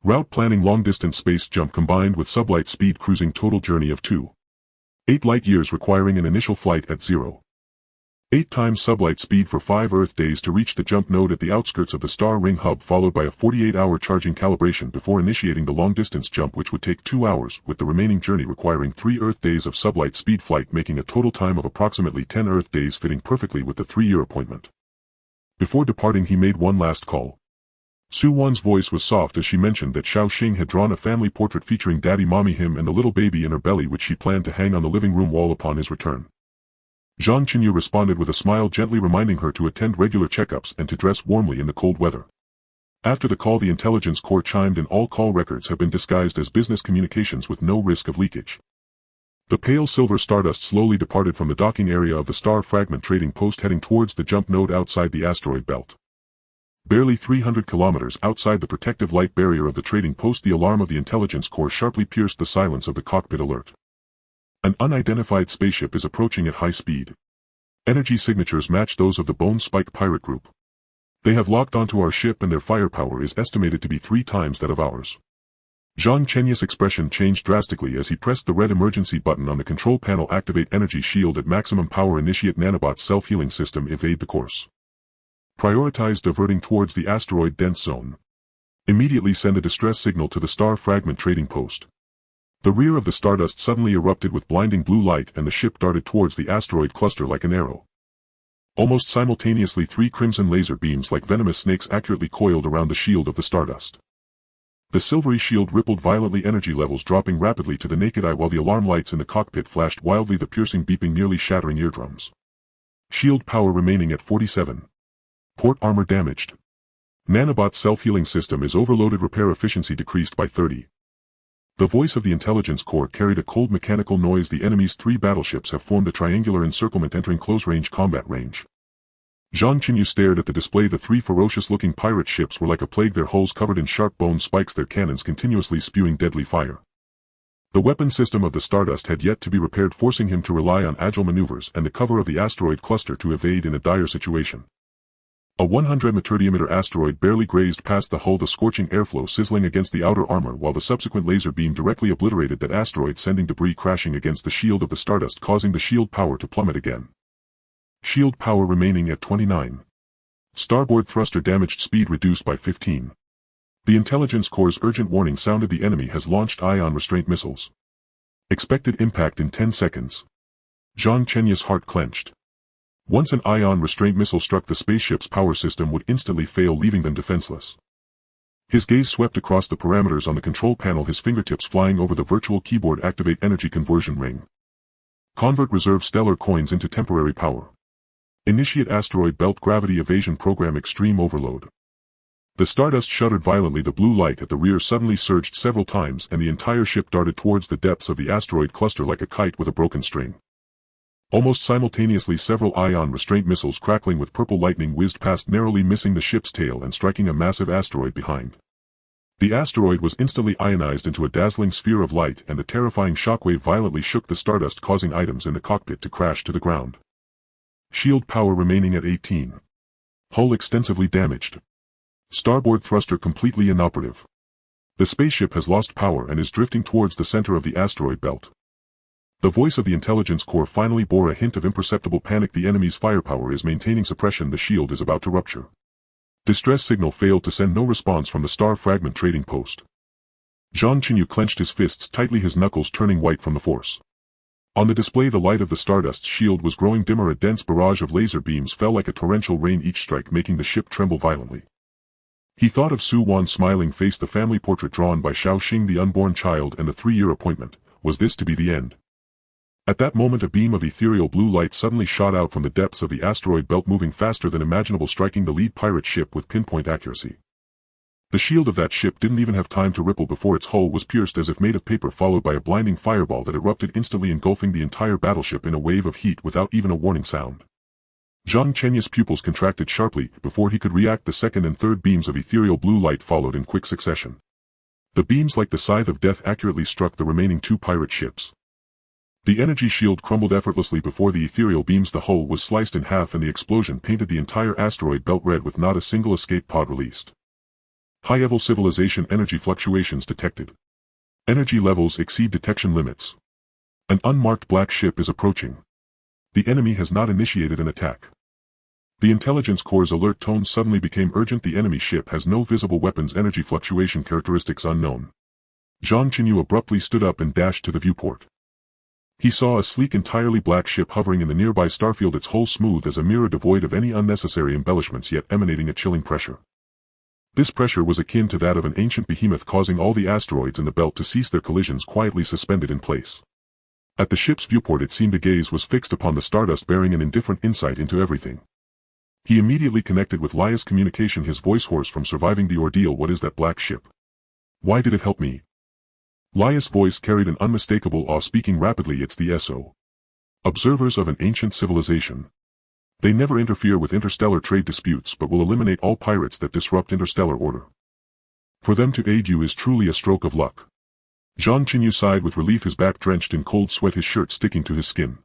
Route planning, long-distance space jump combined with sublight speed cruising, total journey of 2.8 light years requiring an initial flight at 0.8 times sublight speed for 5 Earth days to reach the jump node at the outskirts of the Star Ring Hub, followed by a 48-hour charging calibration before initiating the long-distance jump, which would take 2 hours, with the remaining journey requiring 3 Earth days of sublight speed flight, making a total time of approximately 10 Earth days, fitting perfectly with the 3-year appointment. Before departing, he made one last call. Su Wan's voice was soft as she mentioned that Xiao Xing had drawn a family portrait featuring Daddy, Mommy, him, and the little baby in her belly, which she planned to hang on the living room wall upon his return. Zhang Chenyu responded with a smile, gently reminding her to attend regular checkups and to dress warmly in the cold weather. After the call, the intelligence core chimed in. All call records have been disguised as business communications with no risk of leakage. The pale silver stardust slowly departed from the docking area of the Star Fragment Trading Post, heading towards the jump node outside the asteroid belt. Barely 300 kilometers outside the protective light barrier of the trading post, the alarm of the intelligence core sharply pierced the silence of the cockpit. Alert. An unidentified spaceship is approaching at high speed. Energy signatures match those of the Bone Spike pirate group. They have locked onto our ship, and their firepower is estimated to be 3 times that of ours. Zhang Chenyu's expression changed drastically as he pressed the red emergency button on the control panel. Activate energy shield at maximum power. Initiate nanobot self-healing system. Evade the course. Prioritize diverting towards the asteroid dense zone. Immediately send a distress signal to the Star Fragment Trading Post. The rear of the stardust suddenly erupted with blinding blue light, and the ship darted towards the asteroid cluster like an arrow. Almost simultaneously, 3 crimson laser beams like venomous snakes accurately coiled around the shield of the stardust. The silvery shield rippled violently, energy levels dropping rapidly to the naked eye, while the alarm lights in the cockpit flashed wildly, the piercing beeping nearly shattering eardrums. Shield power remaining at 47. Port armor damaged. Nanobot self-healing system is overloaded. Repair efficiency decreased by 30. The voice of the intelligence core carried a cold mechanical noise. The enemy's 3 battleships have formed a triangular encirclement, entering close-range combat range. Zhang Chenyu stared at the display. The 3 ferocious-looking pirate ships were like a plague, their hulls covered in sharp bone spikes, their cannons continuously spewing deadly fire. The weapon system of the Stardust had yet to be repaired, forcing him to rely on agile maneuvers and the cover of the asteroid cluster to evade in a dire situation. A 100-meter diameter asteroid barely grazed past the hull, the scorching airflow sizzling against the outer armor, while the subsequent laser beam directly obliterated that asteroid, sending debris crashing against the shield of the Stardust, causing the shield power to plummet again. Shield power remaining at 29. Starboard thruster damaged, speed reduced by 15. The intelligence core's urgent warning sounded. The enemy has launched ion restraint missiles. Expected impact in 10 seconds. Zhang Chenyu's heart clenched. Once an ion restraint missile struck the spaceship's power system would instantly fail, leaving them defenseless. His gaze swept across the parameters on the control panel, his fingertips flying over the virtual keyboard. Activate energy conversion ring. Convert reserve stellar coins into temporary power. Initiate asteroid belt gravity evasion program. Extreme overload. The Stardust shuddered violently. The blue light at the rear suddenly surged several times and the entire ship darted towards the depths of the asteroid cluster like a kite with a broken string. Almost simultaneously, several ion restraint missiles crackling with purple lightning whizzed past, narrowly missing the ship's tail and striking a massive asteroid behind. The asteroid was instantly ionized into a dazzling sphere of light, and the terrifying shockwave violently shook the Stardust, causing items in the cockpit to crash to the ground. Shield power remaining at 18. Hull extensively damaged. Starboard thruster completely inoperative. The spaceship has lost power and is drifting towards the center of the asteroid belt. The voice of the intelligence core finally bore a hint of imperceptible panic. The enemy's firepower is maintaining suppression. The shield is about to rupture. Distress signal failed to send no response from the star fragment trading post. Zhang Chenyu clenched his fists tightly, his knuckles turning white from the force. On the display, the light of the Stardust's shield was growing dimmer. A dense barrage of laser beams fell like a torrential rain, each strike making the ship tremble violently. He thought of Su Wan's smiling face, the family portrait drawn by Xiao Xing, the unborn child, and the 3-year appointment. Was this to be the end? At that moment, a beam of ethereal blue light suddenly shot out from the depths of the asteroid belt, moving faster than imaginable, striking the lead pirate ship with pinpoint accuracy. The shield of that ship didn't even have time to ripple before its hull was pierced as if made of paper, followed by a blinding fireball that erupted, instantly engulfing the entire battleship in a wave of heat without even a warning sound. Zhang Chenyu's pupils contracted sharply before he could react. The second and third beams of ethereal blue light followed in quick succession. The beams, like the scythe of death, accurately struck the remaining 2 pirate ships. The energy shield crumbled effortlessly before the ethereal beams. The hull was sliced in half and the explosion painted the entire asteroid belt red, with not a single escape pod released. High-level civilization energy fluctuations detected. Energy levels exceed detection limits. An unmarked black ship is approaching. The enemy has not initiated an attack. The intelligence core's alert tone suddenly became urgent. The enemy ship has no visible weapons. Energy fluctuation characteristics unknown. Zhang Chenyu abruptly stood up and dashed to the viewport. He saw a sleek, entirely black ship hovering in the nearby starfield, its hull smooth as a mirror, devoid of any unnecessary embellishments, yet emanating a chilling pressure. This pressure was akin to that of an ancient behemoth, causing all the asteroids in the belt to cease their collisions, quietly suspended in place. At the ship's viewport, it seemed a gaze was fixed upon the Stardust, bearing an indifferent insight into everything. He immediately connected with Lia's communication, his voice hoarse from surviving the ordeal. What is that black ship? Why did it help me? Lia's voice carried an unmistakable awe, speaking rapidly. It's the SO. Observers of an ancient civilization. They never interfere with interstellar trade disputes, but will eliminate all pirates that disrupt interstellar order. For them to aid you is truly a stroke of luck. Zhang Chenyu sighed with relief, his back drenched in cold sweat, his shirt sticking to his skin.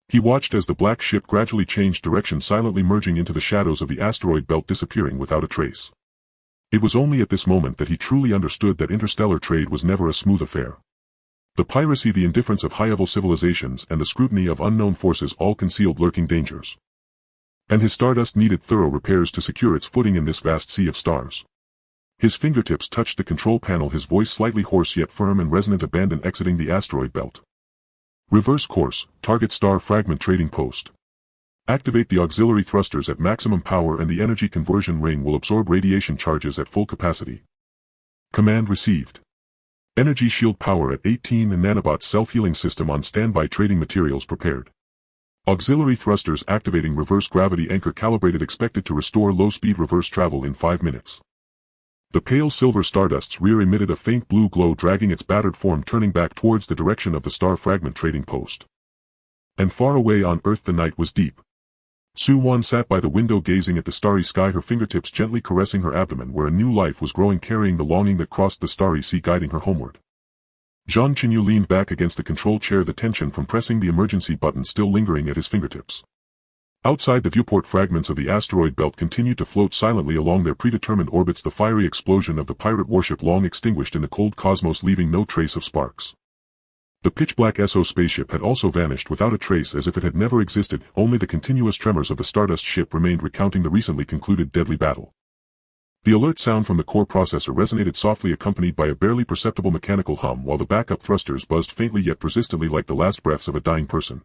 He watched as the black ship gradually changed direction, silently merging into the shadows of the asteroid belt, disappearing without a trace. It was only at this moment that he truly understood that interstellar trade was never a smooth affair. The piracy, the indifference of high-level civilizations, and the scrutiny of unknown forces all concealed lurking dangers. And his Stardust needed thorough repairs to secure its footing in this vast sea of stars. His fingertips touched the control panel, his voice slightly hoarse yet firm and resonant. Abandon exiting the asteroid belt. Reverse course, target star fragment trading post. Activate the auxiliary thrusters at maximum power and the energy conversion ring will absorb radiation charges at full capacity. Command received. Energy shield power at 18 and nanobot self-healing system on standby. Trading materials prepared. Auxiliary thrusters activating. Reverse gravity anchor calibrated. Expected to restore low-speed reverse travel in 5 minutes. The pale silver Stardust's rear emitted a faint blue glow, dragging its battered form, turning back towards the direction of the star fragment trading post. And far away on Earth the night was deep. Su Wan sat by the window gazing at the starry sky, her fingertips gently caressing her abdomen where a new life was growing, carrying the longing that crossed the starry sea, guiding her homeward. Zhang Chenyu leaned back against the control chair, the tension from pressing the emergency button still lingering at his fingertips. Outside the viewport, fragments of the asteroid belt continued to float silently along their predetermined orbits, the fiery explosion of the pirate warship long extinguished in the cold cosmos, leaving no trace of sparks. The pitch-black SO spaceship had also vanished without a trace, as if it had never existed. Only the continuous tremors of the Stardust ship remained, recounting the recently concluded deadly battle. The alert sound from the core processor resonated softly, accompanied by a barely perceptible mechanical hum, while the backup thrusters buzzed faintly yet persistently like the last breaths of a dying person.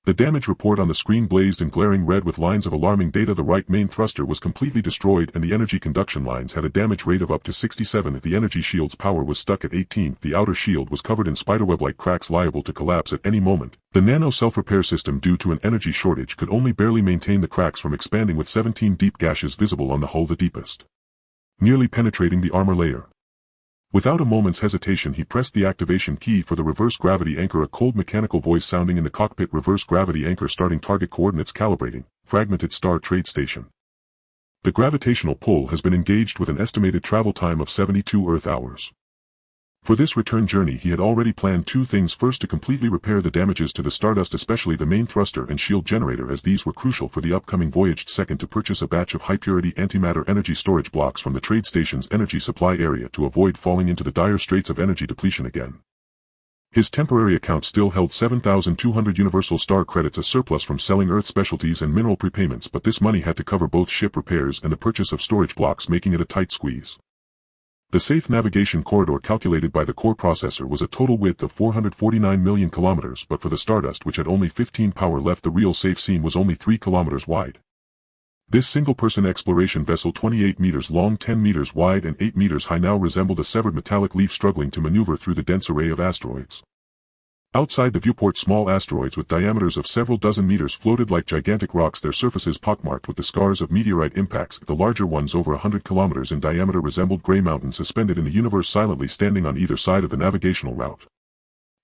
The damage report on the screen blazed in glaring red with lines of alarming data. The right main thruster was completely destroyed and the energy conduction lines had a damage rate of up to 67. The energy shield's power was stuck at 18. The outer shield was covered in spiderweb-like cracks liable to collapse at any moment. The nano self-repair system, due to an energy shortage, could only barely maintain the cracks from expanding, with 17 deep gashes visible on the hull, the deepest nearly penetrating the armor layer. Without a moment's hesitation he pressed the activation key for the reverse gravity anchor, a cold mechanical voice sounding in the cockpit. Reverse gravity anchor starting, target coordinates calibrating, fragmented star trade station. The gravitational pull has been engaged with an estimated travel time of 72 Earth hours. For this return journey he had already planned two things. First, to completely repair the damages to the Stardust, especially the main thruster and shield generator, as these were crucial for the upcoming voyage. Second, to purchase a batch of high-purity antimatter energy storage blocks from the trade station's energy supply area to avoid falling into the dire straits of energy depletion again. His temporary account still held 7,200 Universal Star credits, a surplus from selling Earth specialties and mineral prepayments, but this money had to cover both ship repairs and the purchase of storage blocks, making it a tight squeeze. The safe navigation corridor calculated by the core processor was a total width of 449 million kilometers, but for the Stardust, which had only 15 power left, the real safe seam was only 3 kilometers wide. This single-person exploration vessel, 28 meters long, 10 meters wide and 8 meters high, now resembled a severed metallic leaf struggling to maneuver through the dense array of asteroids. Outside the viewport, small asteroids with diameters of several dozen meters floated like gigantic rocks, their surfaces pockmarked with the scars of meteorite impacts. The larger ones, over 100 kilometers in diameter, resembled gray mountains suspended in the universe, silently standing on either side of the navigational route.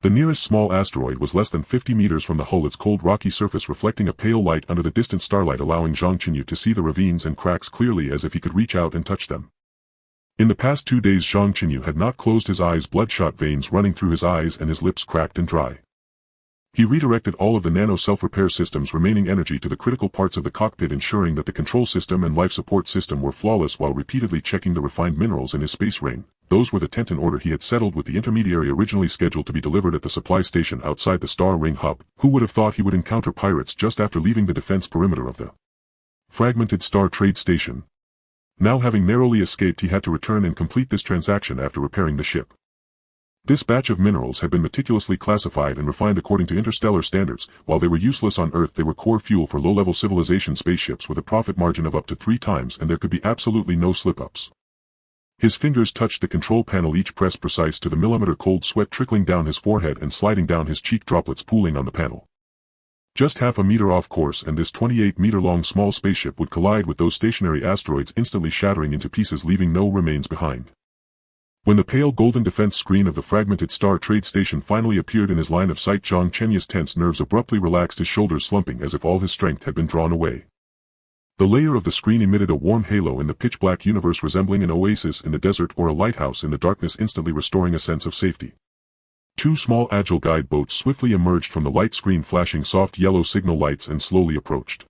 The nearest small asteroid was less than 50 meters from the hull, its cold rocky surface reflecting a pale light under the distant starlight, allowing Zhang Chenyu to see the ravines and cracks clearly, as if he could reach out and touch them. In the past 2 days Zhang Chenyu had not closed his eyes, bloodshot veins running through his eyes and his lips cracked and dry. He redirected all of the nano self-repair system's remaining energy to the critical parts of the cockpit, ensuring that the control system and life support system were flawless, while repeatedly checking the refined minerals in his space ring. Those were the Tenton order he had settled with the intermediary, originally scheduled to be delivered at the supply station outside the Star Ring hub. Who would have thought he would encounter pirates just after leaving the defense perimeter of the fragmented Star Trade Station? Now, having narrowly escaped, he had to return and complete this transaction after repairing the ship. This batch of minerals had been meticulously classified and refined according to interstellar standards. While they were useless on Earth, they were core fuel for low-level civilization spaceships with a profit margin of up to 3 times, and there could be absolutely no slip-ups. His fingers touched the control panel, each press precise to the millimeter, cold sweat trickling down his forehead and sliding down his cheek, droplets pooling on the panel. Just half a meter off course and this 28-meter-long small spaceship would collide with those stationary asteroids, instantly shattering into pieces, leaving no remains behind. When the pale golden defense screen of the fragmented Star Trade Station finally appeared in his line of sight, Zhang Chenyu's tense nerves abruptly relaxed, his shoulders slumping as if all his strength had been drawn away. The layer of the screen emitted a warm halo in the pitch-black universe, resembling an oasis in the desert or a lighthouse in the darkness, instantly restoring a sense of safety. 2 small agile guide boats swiftly emerged from the light screen, flashing soft yellow signal lights, and slowly approached.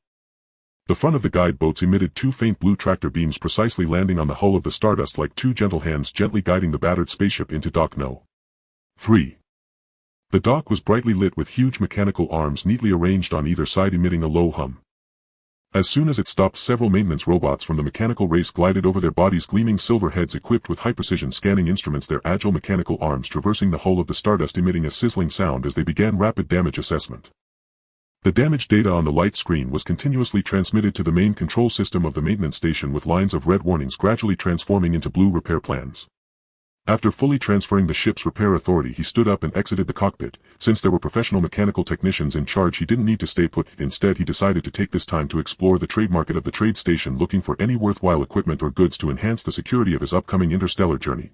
The front of the guide boats emitted 2 faint blue tractor beams, precisely landing on the hull of the Stardust like 2 gentle hands gently guiding the battered spaceship into Dock No. 3. The dock was brightly lit with huge mechanical arms neatly arranged on either side, emitting a low hum. As soon as it stopped, several maintenance robots from the mechanical race glided over, their bodies gleaming silver heads equipped with high-precision scanning instruments, their agile mechanical arms traversing the hull of the Stardust, emitting a sizzling sound as they began rapid damage assessment. The damage data on the light screen was continuously transmitted to the main control system of the maintenance station, with lines of red warnings gradually transforming into blue repair plans. After fully transferring the ship's repair authority, he stood up and exited the cockpit. Since there were professional mechanical technicians in charge, he didn't need to stay put. Instead, he decided to take this time to explore the trade market of the trade station, looking for any worthwhile equipment or goods to enhance the security of his upcoming interstellar journey.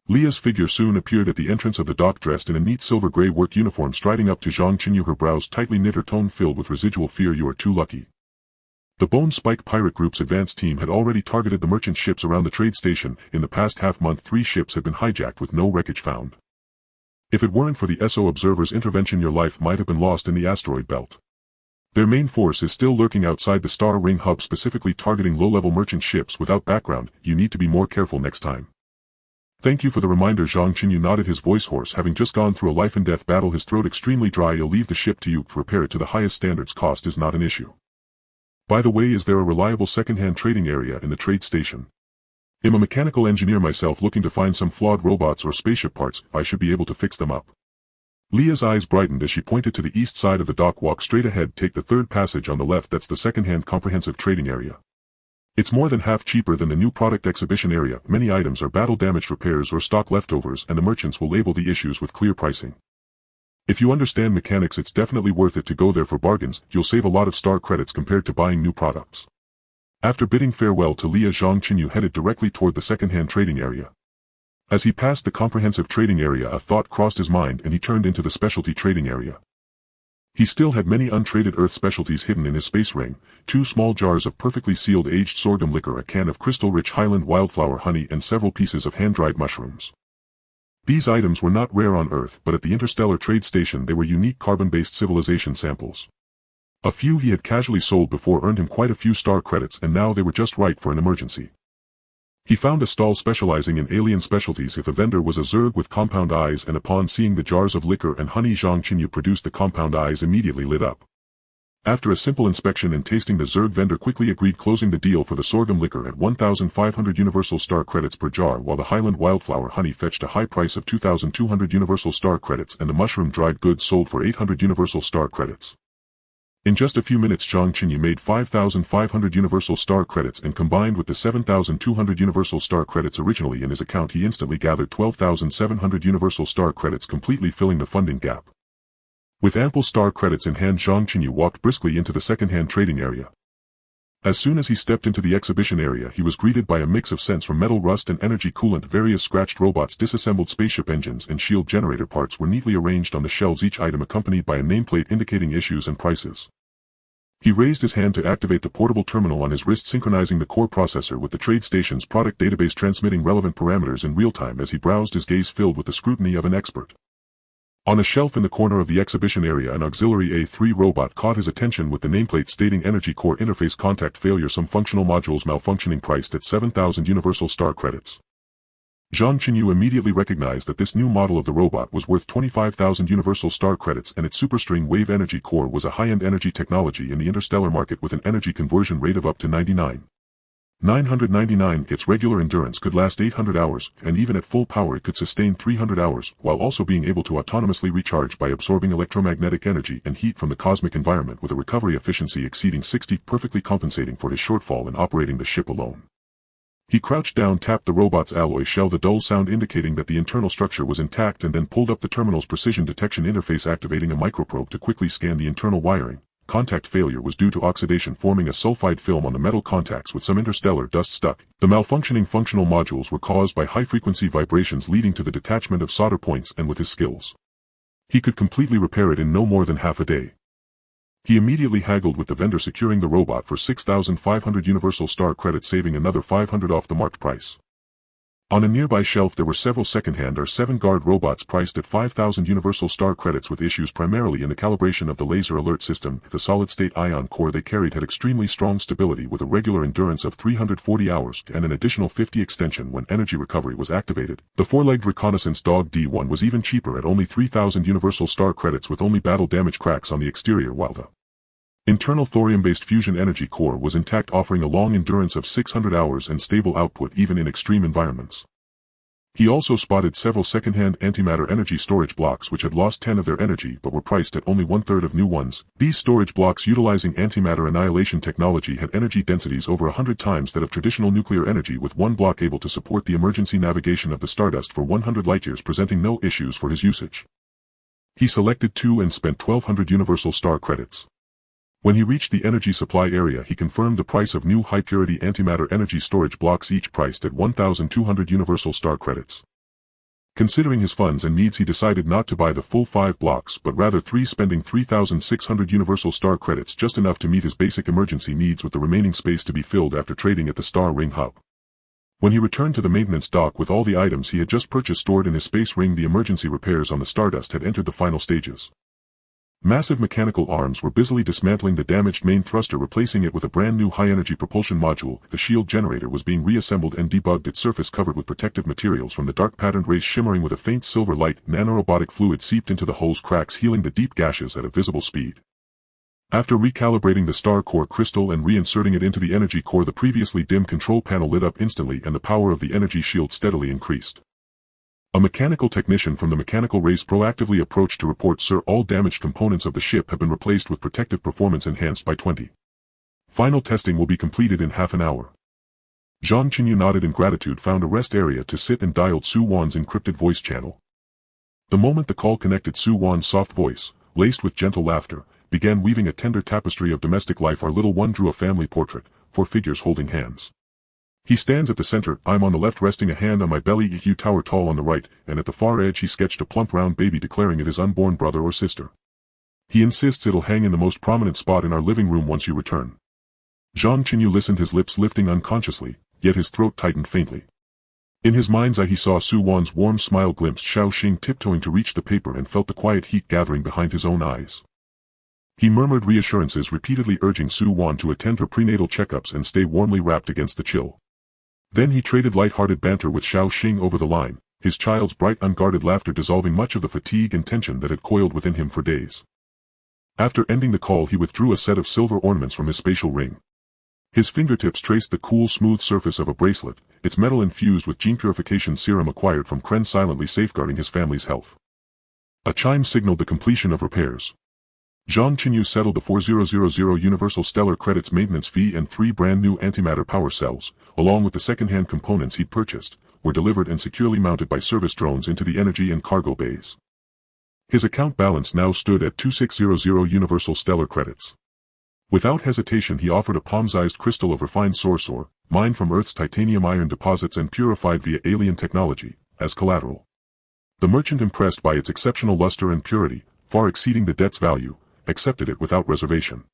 Leah's figure soon appeared at the entrance of the dock, dressed in a neat silver-gray work uniform, striding up to Zhang Chenyu, her brows tightly knit, her tone filled with residual fear. "You are too lucky." The Bone Spike Pirate Group's advanced team had already targeted the merchant ships around the trade station. In the past half-month, 3 ships had been hijacked with no wreckage found. If it weren't for the SO Observer's intervention, your life might have been lost in the asteroid belt. Their main force is still lurking outside the Star Ring hub, specifically targeting low-level merchant ships without background. You need to be more careful next time. Thank you for the reminder. Zhang Chenyu nodded, his voice hoarse, having just gone through a life-and-death battle, his throat extremely dry. You'll leave the ship to you to repair it to the highest standards. Cost is not an issue. By the way, is there a reliable second-hand trading area in the trade station? I'm a mechanical engineer myself, looking to find some flawed robots or spaceship parts. I should be able to fix them up. Leah's eyes brightened as she pointed to the east side of the dock. Walk straight ahead, take the third passage on the left, that's the second-hand comprehensive trading area. It's more than half cheaper than the new product exhibition area. Many items are battle-damaged repairs or stock leftovers, and the merchants will label the issues with clear pricing. If you understand mechanics, it's definitely worth it to go there for bargains. You'll save a lot of star credits compared to buying new products. After bidding farewell to Leah, Zhang Chenyu headed directly toward the second-hand trading area. As he passed the comprehensive trading area, a thought crossed his mind and he turned into the specialty trading area. He still had many untraded earth specialties hidden in his space ring: 2 small jars of perfectly sealed aged sorghum liquor, a can of crystal-rich Highland wildflower honey, and several pieces of hand-dried mushrooms. These items were not rare on Earth, but at the Interstellar trade station they were unique carbon-based civilization samples. A few he had casually sold before earned him quite a few star credits, and now they were just right for an emergency. He found a stall specializing in alien specialties. If the vendor was a Zerg with compound eyes, and upon seeing the jars of liquor and honey Zhang Chenyu produced, the compound eyes immediately lit up. After a simple inspection and tasting, the Zerg vendor quickly agreed, closing the deal for the sorghum liquor at 1,500 universal star credits per jar, while the Highland wildflower honey fetched a high price of 2,200 universal star credits, and the mushroom dried goods sold for 800 universal star credits. In just a few minutes, Zhang Chenyu made 5,500 universal star credits, and combined with the 7,200 universal star credits originally in his account, he instantly gathered 12,700 universal star credits, completely filling the funding gap. With ample star credits in hand, Zhang Chenyu walked briskly into the second-hand trading area. As soon as he stepped into the exhibition area, he was greeted by a mix of scents from metal rust and energy coolant. Various scratched robots, disassembled spaceship engines, and shield generator parts were neatly arranged on the shelves, each item accompanied by a nameplate indicating issues and prices. He raised his hand to activate the portable terminal on his wrist, synchronizing the core processor with the trade station's product database, transmitting relevant parameters in real time. As he browsed, his gaze filled with the scrutiny of an expert. On a shelf in the corner of the exhibition area, an auxiliary A3 robot caught his attention with the nameplate stating Energy Core Interface Contact Failure, some functional modules malfunctioning, priced at 7,000 universal star credits. Zhang Chenyu immediately recognized that this new model of the robot was worth 25,000 universal star credits, and its superstring wave energy core was a high-end energy technology in the interstellar market with an energy conversion rate of up to 999. Its regular endurance could last 800 hours, and even at full power it could sustain 300 hours, while also being able to autonomously recharge by absorbing electromagnetic energy and heat from the cosmic environment, with a recovery efficiency exceeding 60, perfectly compensating for his shortfall in operating the ship alone. He crouched down, tapped the robot's alloy shell, the dull sound indicating that the internal structure was intact, and then pulled up the terminal's precision detection interface, activating a microprobe to quickly scan the internal wiring. Contact failure was due to oxidation, forming a sulfide film on the metal contacts with some interstellar dust stuck. The malfunctioning functional modules were caused by high-frequency vibrations leading to the detachment of solder points, and with his skills, he could completely repair it in no more than half a day. He immediately haggled with the vendor, securing the robot for 6,500 universal star credits, saving another 500 off the marked price. On a nearby shelf there were several second-hand R7 guard robots priced at 5,000 universal star credits, with issues primarily in the calibration of the laser alert system. The solid-state ion core they carried had extremely strong stability, with a regular endurance of 340 hours and an additional 50 extension when energy recovery was activated. The four-legged reconnaissance dog D1 was even cheaper at only 3,000 universal star credits, with only battle damage cracks on the exterior, while the internal thorium-based fusion energy core was intact, offering a long endurance of 600 hours and stable output even in extreme environments. He also spotted several second-hand antimatter energy storage blocks which had lost 10 of their energy but were priced at only one-third of new ones. These storage blocks, utilizing antimatter annihilation technology, had energy densities over 100 times that of traditional nuclear energy, with one block able to support the emergency navigation of the Stardust for 100 light-years, presenting no issues for his usage. He selected 2 and spent 1,200 universal star credits. When he reached the energy supply area, he confirmed the price of new high-purity antimatter energy storage blocks, each priced at 1,200 universal star credits. Considering his funds and needs, he decided not to buy the full 5 blocks but rather 3, spending 3,600 universal star credits, just enough to meet his basic emergency needs, with the remaining space to be filled after trading at the Star Ring hub. When he returned to the maintenance dock with all the items he had just purchased stored in his space ring, the emergency repairs on the Stardust had entered the final stages. Massive mechanical arms were busily dismantling the damaged main thruster, replacing it with a brand new high-energy propulsion module. The shield generator was being reassembled and debugged, its surface covered with protective materials from the dark patterned rays shimmering with a faint silver light. Nanorobotic fluid seeped into the hull's cracks, healing the deep gashes at a visible speed. After recalibrating the star core crystal and reinserting it into the energy core, the previously dim control panel lit up instantly and the power of the energy shield steadily increased. A mechanical technician from the mechanical race proactively approached to report, "Sir, all damaged components of the ship have been replaced with protective performance enhanced by 20. Final testing will be completed in half an hour." Zhang Chenyu nodded in gratitude, found a rest area to sit and dialed Su Wan's encrypted voice channel. The moment the call connected, Su Wan's soft voice, laced with gentle laughter, began weaving a tender tapestry of domestic life. "Our little one drew a family portrait, 4 figures holding hands. He stands at the center, I'm on the left resting a hand on my belly, you tower tall on the right, and at the far edge he sketched a plump round baby declaring it his unborn brother or sister. He insists it'll hang in the most prominent spot in our living room once you return." Zhang Chenyu listened, his lips lifting unconsciously, yet his throat tightened faintly. In his mind's eye he saw Su Wan's warm smile glimpse, Xiao Xing tiptoeing to reach the paper, and felt the quiet heat gathering behind his own eyes. He murmured reassurances, repeatedly urging Su Wan to attend her prenatal checkups and stay warmly wrapped against the chill. Then he traded light-hearted banter with Xiao Xing over the line, his child's bright unguarded laughter dissolving much of the fatigue and tension that had coiled within him for days. After ending the call he withdrew a set of silver ornaments from his spatial ring. His fingertips traced the cool smooth surface of a bracelet, its metal infused with gene purification serum acquired from Kren, silently safeguarding his family's health. A chime signaled the completion of repairs. Zhang Chenyu settled the 4000 Universal Stellar credits maintenance fee, and 3 brand new antimatter power cells, along with the second-hand components he'd purchased, were delivered and securely mounted by service drones into the energy and cargo bays. His account balance now stood at 2600 Universal Stellar credits. Without hesitation he offered a palm-sized crystal of refined sorcerer, mined from Earth's titanium iron deposits and purified via alien technology, as collateral. The merchant, impressed by its exceptional luster and purity, far exceeding the debt's value, accepted it without reservation.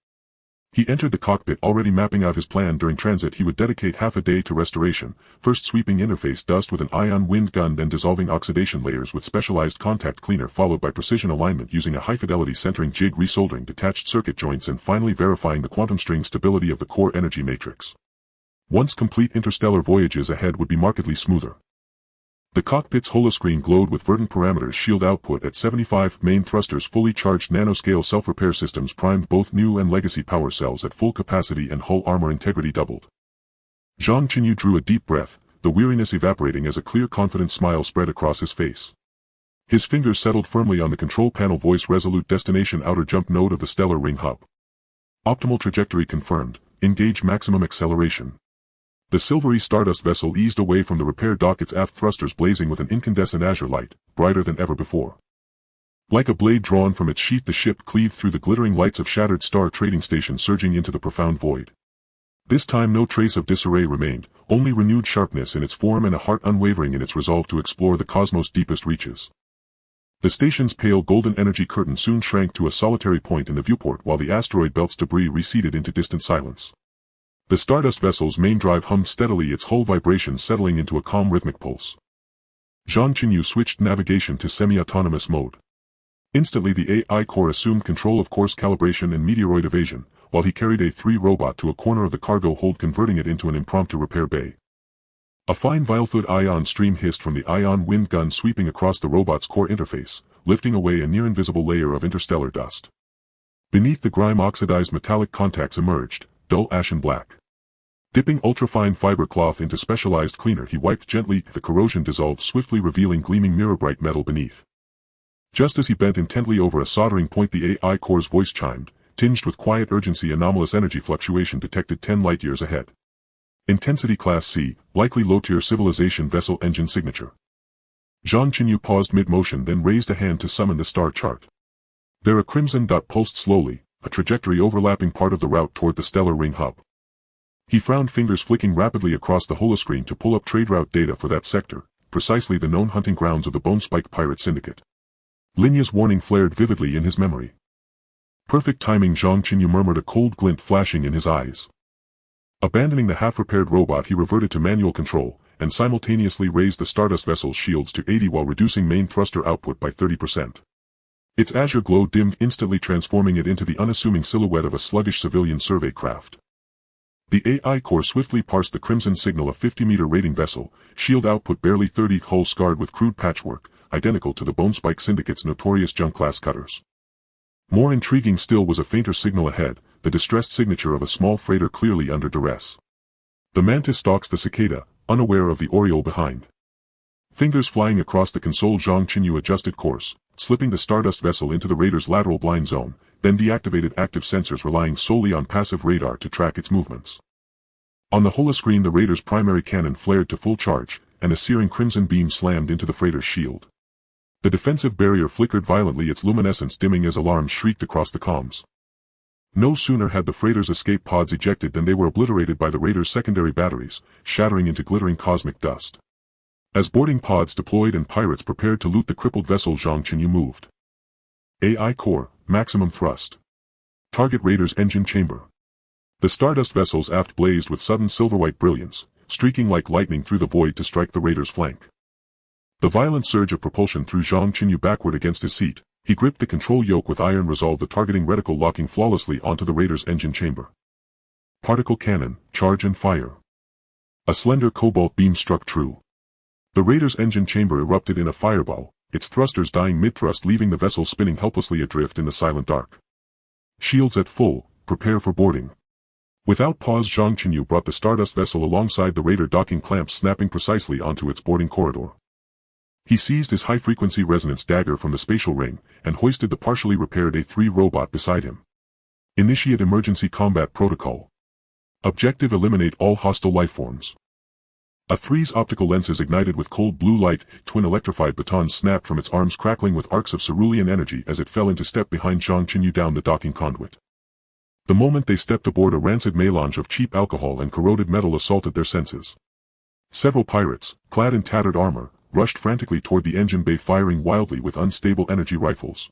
He entered the cockpit, already mapping out his plan. During transit he would dedicate half a day to restoration, first sweeping interface dust with an ion wind gun, then dissolving oxidation layers with specialized contact cleaner, followed by precision alignment using a high-fidelity centering jig, resoldering detached circuit joints, and finally verifying the quantum string stability of the core energy matrix. Once complete, interstellar voyages ahead would be markedly smoother. The cockpit's holoscreen glowed with verdant parameters, shield output at 75, main thrusters fully charged, nanoscale self-repair systems primed, both new and legacy power cells at full capacity, and hull armor integrity doubled. Zhang Chenyu drew a deep breath, the weariness evaporating as a clear, confident smile spread across his face. His fingers settled firmly on the control panel, voice resolute, destination outer jump node of the stellar ring hub. Optimal trajectory confirmed, engage maximum acceleration. The silvery stardust vessel eased away from the repair dock, its aft thrusters blazing with an incandescent azure light, brighter than ever before. Like a blade drawn from its sheath the ship cleaved through the glittering lights of shattered star trading station, surging into the profound void. This time no trace of disarray remained, only renewed sharpness in its form and a heart unwavering in its resolve to explore the cosmos' deepest reaches. The station's pale golden energy curtain soon shrank to a solitary point in the viewport, while the asteroid belt's debris receded into distant silence. The stardust vessel's main drive hummed steadily, its hull vibrations settling into a calm rhythmic pulse. Zhang Chenyu switched navigation to semi-autonomous mode. Instantly the AI core assumed control of course calibration and meteoroid evasion, while he carried A3 robot to a corner of the cargo hold, converting it into an impromptu repair bay. A fine Vilethud ion stream hissed from the ion wind gun, sweeping across the robot's core interface, lifting away a near-invisible layer of interstellar dust. Beneath the grime, oxidized metallic contacts emerged, dull ashen black. Dipping ultrafine fiber cloth into specialized cleaner he wiped gently, the corrosion dissolved swiftly, revealing gleaming mirror-bright metal beneath. Just as he bent intently over a soldering point the AI core's voice chimed, tinged with quiet urgency. Anomalous energy fluctuation detected 10 light-years ahead. Intensity Class C, likely low-tier civilization vessel engine signature. Zhang Chenyu paused mid-motion, then raised a hand to summon the star chart. There a crimson dot pulsed slowly, a trajectory overlapping part of the route toward the stellar ring hub. He frowned, fingers flicking rapidly across the holoscreen to pull up trade route data for that sector, precisely the known hunting grounds of the Bone Spike pirate syndicate. Linya's warning flared vividly in his memory. Perfect timing, Zhang Chenyu murmured, a cold glint flashing in his eyes. Abandoning the half-repaired robot he reverted to manual control, and simultaneously raised the Stardust vessel's shields to 80 while reducing main thruster output by 30%. Its azure glow dimmed, instantly transforming it into the unassuming silhouette of a sluggish civilian survey craft. The AI core swiftly parsed the crimson signal, a 50-meter rating vessel, shield output barely 30, hull scarred with crude patchwork, identical to the Bone Spike Syndicate's notorious junk-class cutters. More intriguing still was a fainter signal ahead, the distressed signature of a small freighter clearly under duress. The mantis stalks the cicada, unaware of the oriole behind. Fingers flying across the console, Zhang Chenyu adjusted course, slipping the Stardust vessel into the Raider's lateral blind zone, then deactivated active sensors relying solely on passive radar to track its movements. On the holoscreen, the Raider's primary cannon flared to full charge, and a searing crimson beam slammed into the freighter's shield. The defensive barrier flickered violently, its luminescence dimming as alarms shrieked across the comms. No sooner had the freighter's escape pods ejected than they were obliterated by the Raider's secondary batteries, shattering into glittering cosmic dust. As boarding pods deployed and pirates prepared to loot the crippled vessel, Zhang Chenyu moved. AI core, maximum thrust. Target Raider's engine chamber. The Stardust vessel's aft blazed with sudden silver-white brilliance, streaking like lightning through the void to strike the Raider's flank. The violent surge of propulsion threw Zhang Chenyu backward against his seat. He gripped the control yoke with iron resolve, the targeting reticle locking flawlessly onto the Raider's engine chamber. Particle cannon, charge and fire. A slender cobalt beam struck true. The Raider's engine chamber erupted in a fireball, its thrusters dying mid-thrust, leaving the vessel spinning helplessly adrift in the silent dark. Shields at full, prepare for boarding. Without pause, Zhang Chenyu brought the Stardust vessel alongside the Raider, docking clamps snapping precisely onto its boarding corridor. He seized his high-frequency resonance dagger from the spatial ring, and hoisted the partially repaired A3 robot beside him. Initiate emergency combat protocol. Objective: eliminate all hostile lifeforms. A3's optical lenses ignited with cold blue light, twin electrified batons snapped from its arms, crackling with arcs of cerulean energy as it fell into step behind Zhang Chenyu down the docking conduit. The moment they stepped aboard, a rancid melange of cheap alcohol and corroded metal assaulted their senses. Several pirates, clad in tattered armor, rushed frantically toward the engine bay, firing wildly with unstable energy rifles.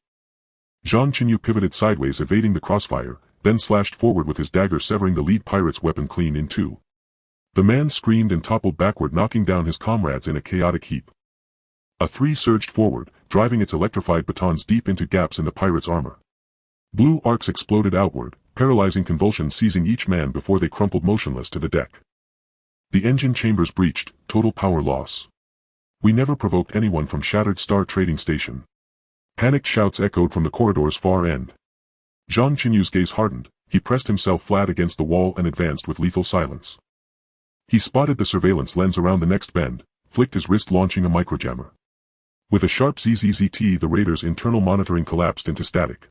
Zhang Chenyu pivoted sideways, evading the crossfire, then slashed forward with his dagger, severing the lead pirate's weapon clean in two. The man screamed and toppled backward, knocking down his comrades in a chaotic heap. A3 surged forward, driving its electrified batons deep into gaps in the pirate's armor. Blue arcs exploded outward, paralyzing convulsions seizing each man before they crumpled motionless to the deck. The engine chambers breached, total power loss. We never provoked anyone from Shattered Star Trading Station. Panicked shouts echoed from the corridor's far end. Zhang Chenyu's gaze hardened, he pressed himself flat against the wall and advanced with lethal silence. He spotted the surveillance lens around the next bend, flicked his wrist, launching a microjammer. With a sharp ZZZT, the Raider's internal monitoring collapsed into static.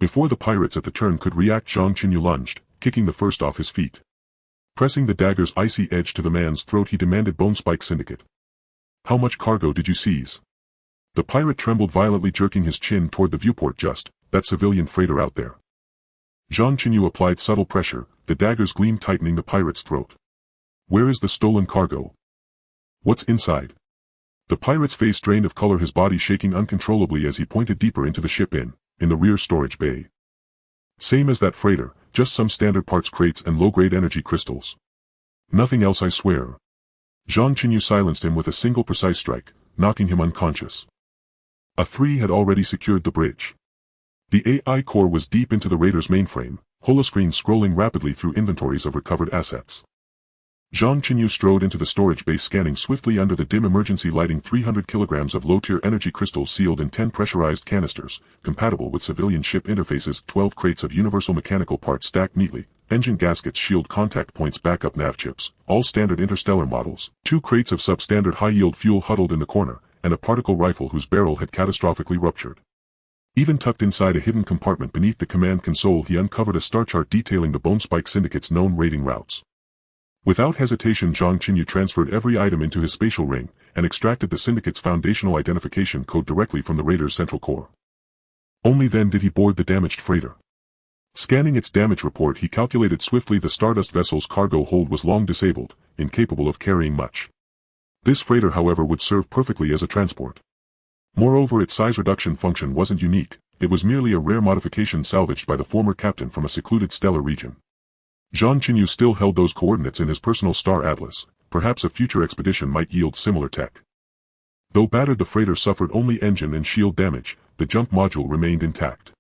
Before the pirates at the turn could react, Zhang Chenyu lunged, kicking the first off his feet. Pressing the dagger's icy edge to the man's throat, he demanded, "Bone Spike Syndicate. How much cargo did you seize?" The pirate trembled violently, jerking his chin toward the viewport. "Just that civilian freighter out there." Zhang Chenyu applied subtle pressure, the dagger's gleam tightening the pirate's throat. "Where is the stolen cargo? What's inside?" The pirate's face drained of color, his body shaking uncontrollably as he pointed deeper into the ship in the rear storage bay. "Same as that freighter, just some standard parts crates and low-grade energy crystals. Nothing else, I swear." Zhang Chenyu silenced him with a single precise strike, knocking him unconscious. A3 had already secured the bridge. The AI core was deep into the Raider's mainframe, holoscreen scrolling rapidly through inventories of recovered assets. Zhang Chenyu strode into the storage bay, scanning swiftly under the dim emergency lighting. 300 kilograms of low-tier energy crystals sealed in 10 pressurized canisters, compatible with civilian ship interfaces. 12 crates of universal mechanical parts stacked neatly. Engine gaskets, shield contact points, backup nav chips, all standard Interstellar models. 2 crates of substandard high-yield fuel huddled in the corner, and a particle rifle whose barrel had catastrophically ruptured. Even tucked inside a hidden compartment beneath the command console, he uncovered a star chart detailing the Bone Spike Syndicate's known raiding routes. Without hesitation, Zhang Chenyu transferred every item into his spatial ring, and extracted the Syndicate's foundational identification code directly from the Raider's central core. Only then did he board the damaged freighter. Scanning its damage report, he calculated swiftly the Stardust vessel's cargo hold was long disabled, incapable of carrying much. This freighter, however, would serve perfectly as a transport. Moreover, its size reduction function wasn't unique, it was merely a rare modification salvaged by the former captain from a secluded stellar region. Zhang Chenyu still held those coordinates in his personal star atlas. Perhaps a future expedition might yield similar tech. Though battered, the freighter suffered only engine and shield damage, the jump module remained intact.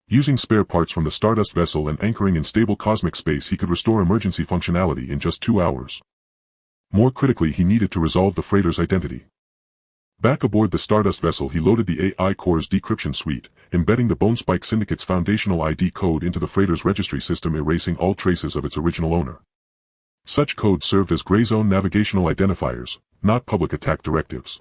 Using spare parts from the Stardust vessel and anchoring in stable cosmic space, he could restore emergency functionality in just 2 hours. More critically, he needed to resolve the freighter's identity. Back aboard the Stardust vessel, he loaded the AI core's decryption suite, embedding the Bone Spike Syndicate's foundational ID code into the freighter's registry system, erasing all traces of its original owner. Such codes served as gray zone navigational identifiers, not public attack directives.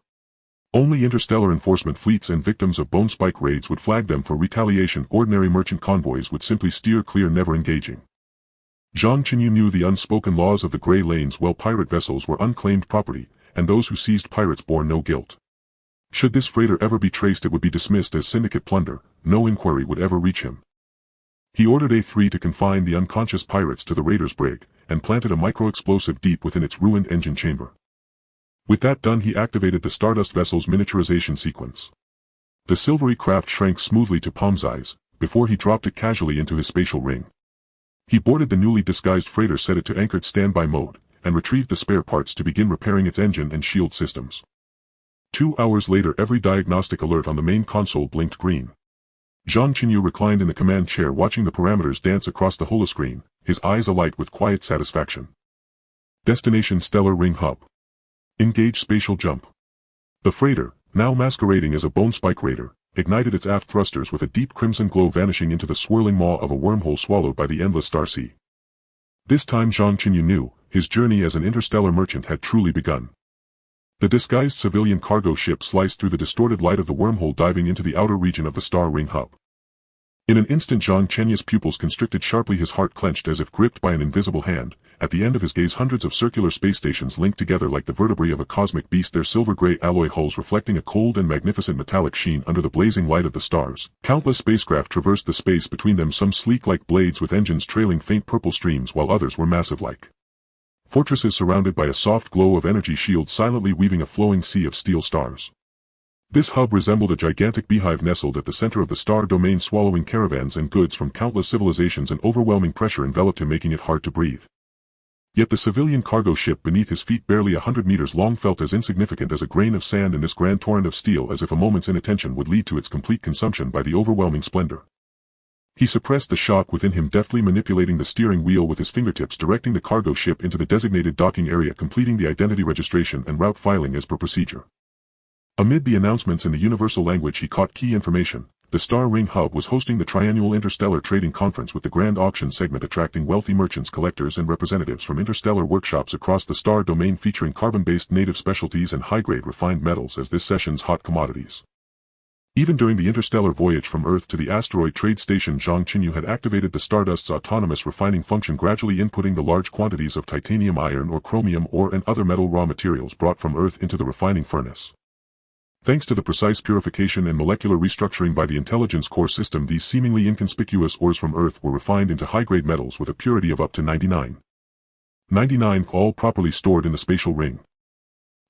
Only interstellar enforcement fleets and victims of bone spike raids would flag them for retaliation. Ordinary merchant convoys would simply steer clear, never engaging. Zhang Chenyu knew the unspoken laws of the Grey Lanes. Well, pirate vessels were unclaimed property, and those who seized pirates bore no guilt. Should this freighter ever be traced, it would be dismissed as syndicate plunder. No inquiry would ever reach him. He ordered A3 to confine the unconscious pirates to the raider's brig, and planted a micro-explosive deep within its ruined engine chamber. With that done, he activated the Stardust vessel's miniaturization sequence. The silvery craft shrank smoothly to palm size, before he dropped it casually into his spatial ring. He boarded the newly disguised freighter, set it to anchored standby mode, and retrieved the spare parts to begin repairing its engine and shield systems. 2 hours later, every diagnostic alert on the main console blinked green. Zhang Chenyu reclined in the command chair, watching the parameters dance across the holoscreen, his eyes alight with quiet satisfaction. Destination: Stellar Ring Hub. Engage spatial jump. The freighter, now masquerading as a bone spike raider, ignited its aft thrusters with a deep crimson glow, vanishing into the swirling maw of a wormhole swallowed by the endless star sea. This time Zhang Chenyu knew, his journey as an interstellar merchant had truly begun. The disguised civilian cargo ship sliced through the distorted light of the wormhole, diving into the outer region of the star ring hub. In an instant, Zhang Chenyu's pupils constricted sharply, his heart clenched as if gripped by an invisible hand. At the end of his gaze, hundreds of circular space stations linked together like the vertebrae of a cosmic beast, their silver-gray alloy hulls reflecting a cold and magnificent metallic sheen under the blazing light of the stars. Countless spacecraft traversed the space between them, some sleek like blades with engines trailing faint purple streams, while others were massive like fortresses surrounded by a soft glow of energy shields, silently weaving a flowing sea of steel stars. This hub resembled a gigantic beehive nestled at the center of the star domain, swallowing caravans and goods from countless civilizations. An overwhelming pressure enveloped him, making it hard to breathe. Yet the civilian cargo ship beneath his feet, barely 100 meters long, felt as insignificant as a grain of sand in this grand torrent of steel, as if a moment's inattention would lead to its complete consumption by the overwhelming splendor. He suppressed the shock within him, deftly manipulating the steering wheel with his fingertips, directing the cargo ship into the designated docking area, completing the identity registration and route filing as per procedure. Amid the announcements in the universal language, he caught key information. The Star Ring Hub was hosting the triannual Interstellar Trading Conference, with the Grand Auction segment attracting wealthy merchants, collectors and representatives from interstellar workshops across the star domain, featuring carbon-based native specialties and high-grade refined metals as this session's hot commodities. Even during the interstellar voyage from Earth to the asteroid trade station, Zhang Chenyu had activated the Stardust's autonomous refining function, gradually inputting the large quantities of titanium, iron or chromium ore and other metal raw materials brought from Earth into the refining furnace. Thanks to the precise purification and molecular restructuring by the intelligence core system, these seemingly inconspicuous ores from Earth were refined into high-grade metals with a purity of up to 99.99, all properly stored in the spatial ring.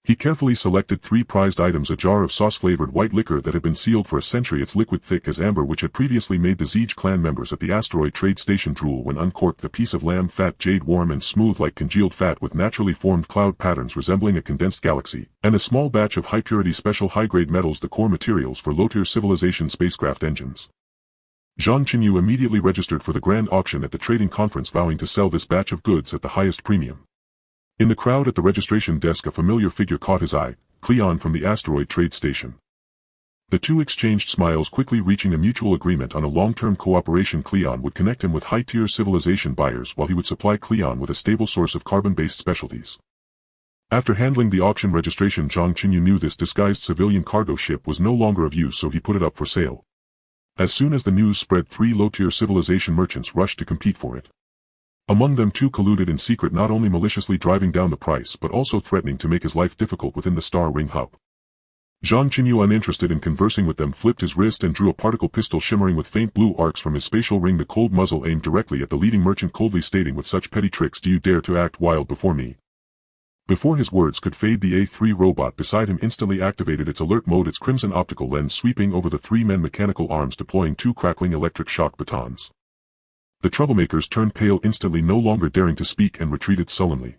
He carefully selected 3 prized items: a jar of sauce-flavored white liquor that had been sealed for a century, its liquid thick as amber, which had previously made the Zhang clan members at the asteroid trade station drool when uncorked; a piece of lamb fat, jade warm and smooth like congealed fat with naturally formed cloud patterns resembling a condensed galaxy; and a small batch of high-purity special high-grade metals, the core materials for low-tier civilization spacecraft engines. Zhang Chenyu immediately registered for the grand auction at the trading conference, vowing to sell this batch of goods at the highest premium. In the crowd at the registration desk, a familiar figure caught his eye, Cleon from the asteroid trade station. The two exchanged smiles, quickly reaching a mutual agreement on a long-term cooperation. Cleon would connect him with high-tier civilization buyers, while he would supply Cleon with a stable source of carbon-based specialties. After handling the auction registration, Zhang Chenyu knew this disguised civilian cargo ship was no longer of use, so he put it up for sale. As soon as the news spread, 3 low-tier civilization merchants rushed to compete for it. Among them 2 colluded in secret, not only maliciously driving down the price but also threatening to make his life difficult within the Star Ring Hub. Zhang Chenyu, uninterested in conversing with them, flipped his wrist and drew a particle pistol shimmering with faint blue arcs from his spatial ring, the cold muzzle aimed directly at the leading merchant, coldly stating, "With such petty tricks do you dare to act wild before me?" Before his words could fade, the A3 robot beside him instantly activated its alert mode, its crimson optical lens sweeping over the 3 men, mechanical arms deploying 2 crackling electric shock batons. The troublemakers turned pale instantly, no longer daring to speak, and retreated sullenly.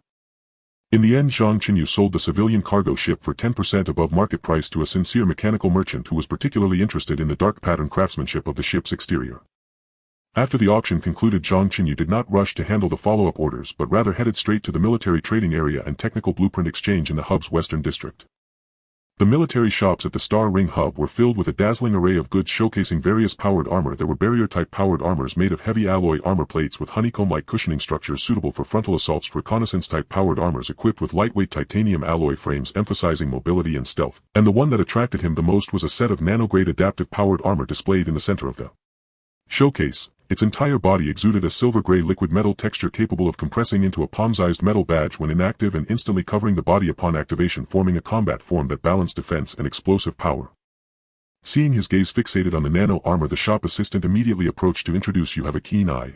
In the end, Zhang Chenyu sold the civilian cargo ship for 10% above market price to a sincere mechanical merchant who was particularly interested in the dark pattern craftsmanship of the ship's exterior. After the auction concluded, Zhang Chenyu did not rush to handle the follow-up orders, but rather headed straight to the military trading area and technical blueprint exchange in the hub's western district. The military shops at the Star Ring hub were filled with a dazzling array of goods showcasing various powered armor. There were barrier-type powered armors made of heavy alloy armor plates with honeycomb-like cushioning structures suitable for frontal assaults, reconnaissance-type powered armors equipped with lightweight titanium alloy frames emphasizing mobility and stealth, and the one that attracted him the most was a set of nano-grade adaptive powered armor displayed in the center of the showcase. Its entire body exuded a silver-gray liquid metal texture capable of compressing into a palm-sized metal badge when inactive and instantly covering the body upon activation, forming a combat form that balanced defense and explosive power. Seeing his gaze fixated on the nano armor, the shop assistant immediately approached to introduce. You have a keen eye.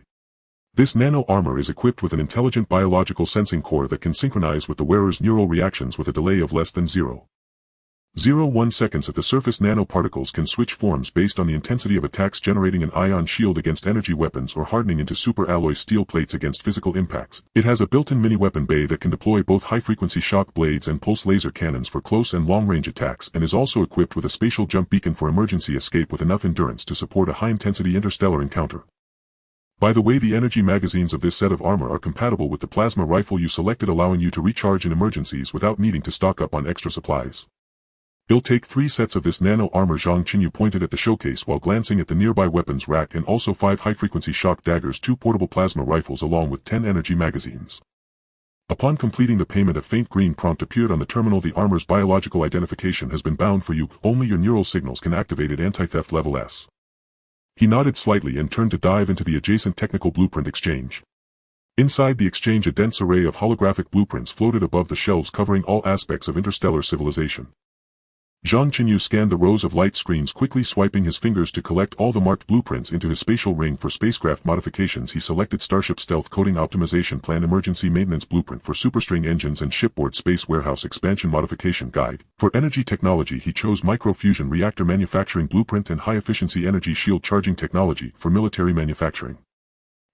This nano armor is equipped with an intelligent biological sensing core that can synchronize with the wearer's neural reactions with a delay of less than 0.01 seconds at the surface. Nanoparticles can switch forms based on the intensity of attacks, generating an ion shield against energy weapons or hardening into super alloy steel plates against physical impacts. It has a built-in mini-weapon bay that can deploy both high-frequency shock blades and pulse laser cannons for close and long-range attacks, and is also equipped with a spatial jump beacon for emergency escape with enough endurance to support a high-intensity interstellar encounter. By the way, the energy magazines of this set of armor are compatible with the plasma rifle you selected, allowing you to recharge in emergencies without needing to stock up on extra supplies. It'll take 3 sets of this nano armor. Zhang Chenyu pointed at the showcase while glancing at the nearby weapons rack, and also 5 high-frequency shock daggers, 2 portable plasma rifles along with 10 energy magazines. Upon completing the payment, a faint green prompt appeared on the terminal. The armor's biological identification has been bound for you. Only your neural signals can activate it. Anti-theft level S. He nodded slightly and turned to dive into the adjacent technical blueprint exchange. Inside the exchange, a dense array of holographic blueprints floated above the shelves covering all aspects of interstellar civilization. Zhang Chenyu scanned the rows of light screens, quickly swiping his fingers to collect all the marked blueprints into his spatial ring. For spacecraft modifications, he selected Starship Stealth Coding Optimization Plan, Emergency Maintenance Blueprint for Superstring Engines, and Shipboard Space Warehouse Expansion Modification Guide. For energy technology, he chose Microfusion Reactor Manufacturing Blueprint and High-Efficiency Energy Shield Charging Technology for military manufacturing.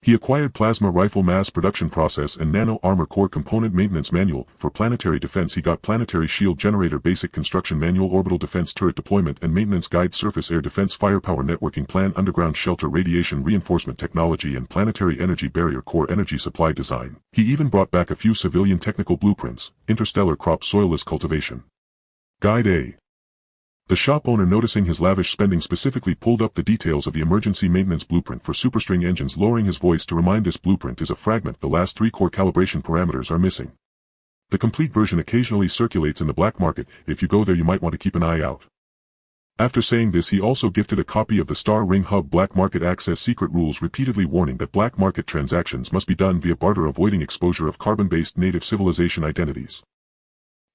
He acquired Plasma Rifle Mass Production Process and Nano Armor Core Component Maintenance Manual. For planetary defense, he got Planetary Shield Generator Basic Construction Manual, Orbital Defense Turret Deployment and Maintenance Guide, Surface Air Defense Firepower Networking Plan, Underground Shelter Radiation Reinforcement Technology, and Planetary Energy Barrier Core Energy Supply Design. He even brought back a few civilian technical blueprints. Interstellar Crop Soilless Cultivation Guide A. The shop owner, noticing his lavish spending, specifically pulled up the details of the emergency maintenance blueprint for superstring engines, lowering his voice to remind this blueprint is a fragment. The last 3 core calibration parameters are missing. The complete version occasionally circulates in the black market. If you go there, you might want to keep an eye out. After saying this, he also gifted a copy of the Star Ring Hub Black Market Access Secret Rules, repeatedly warning that black market transactions must be done via barter, avoiding exposure of carbon-based native civilization identities.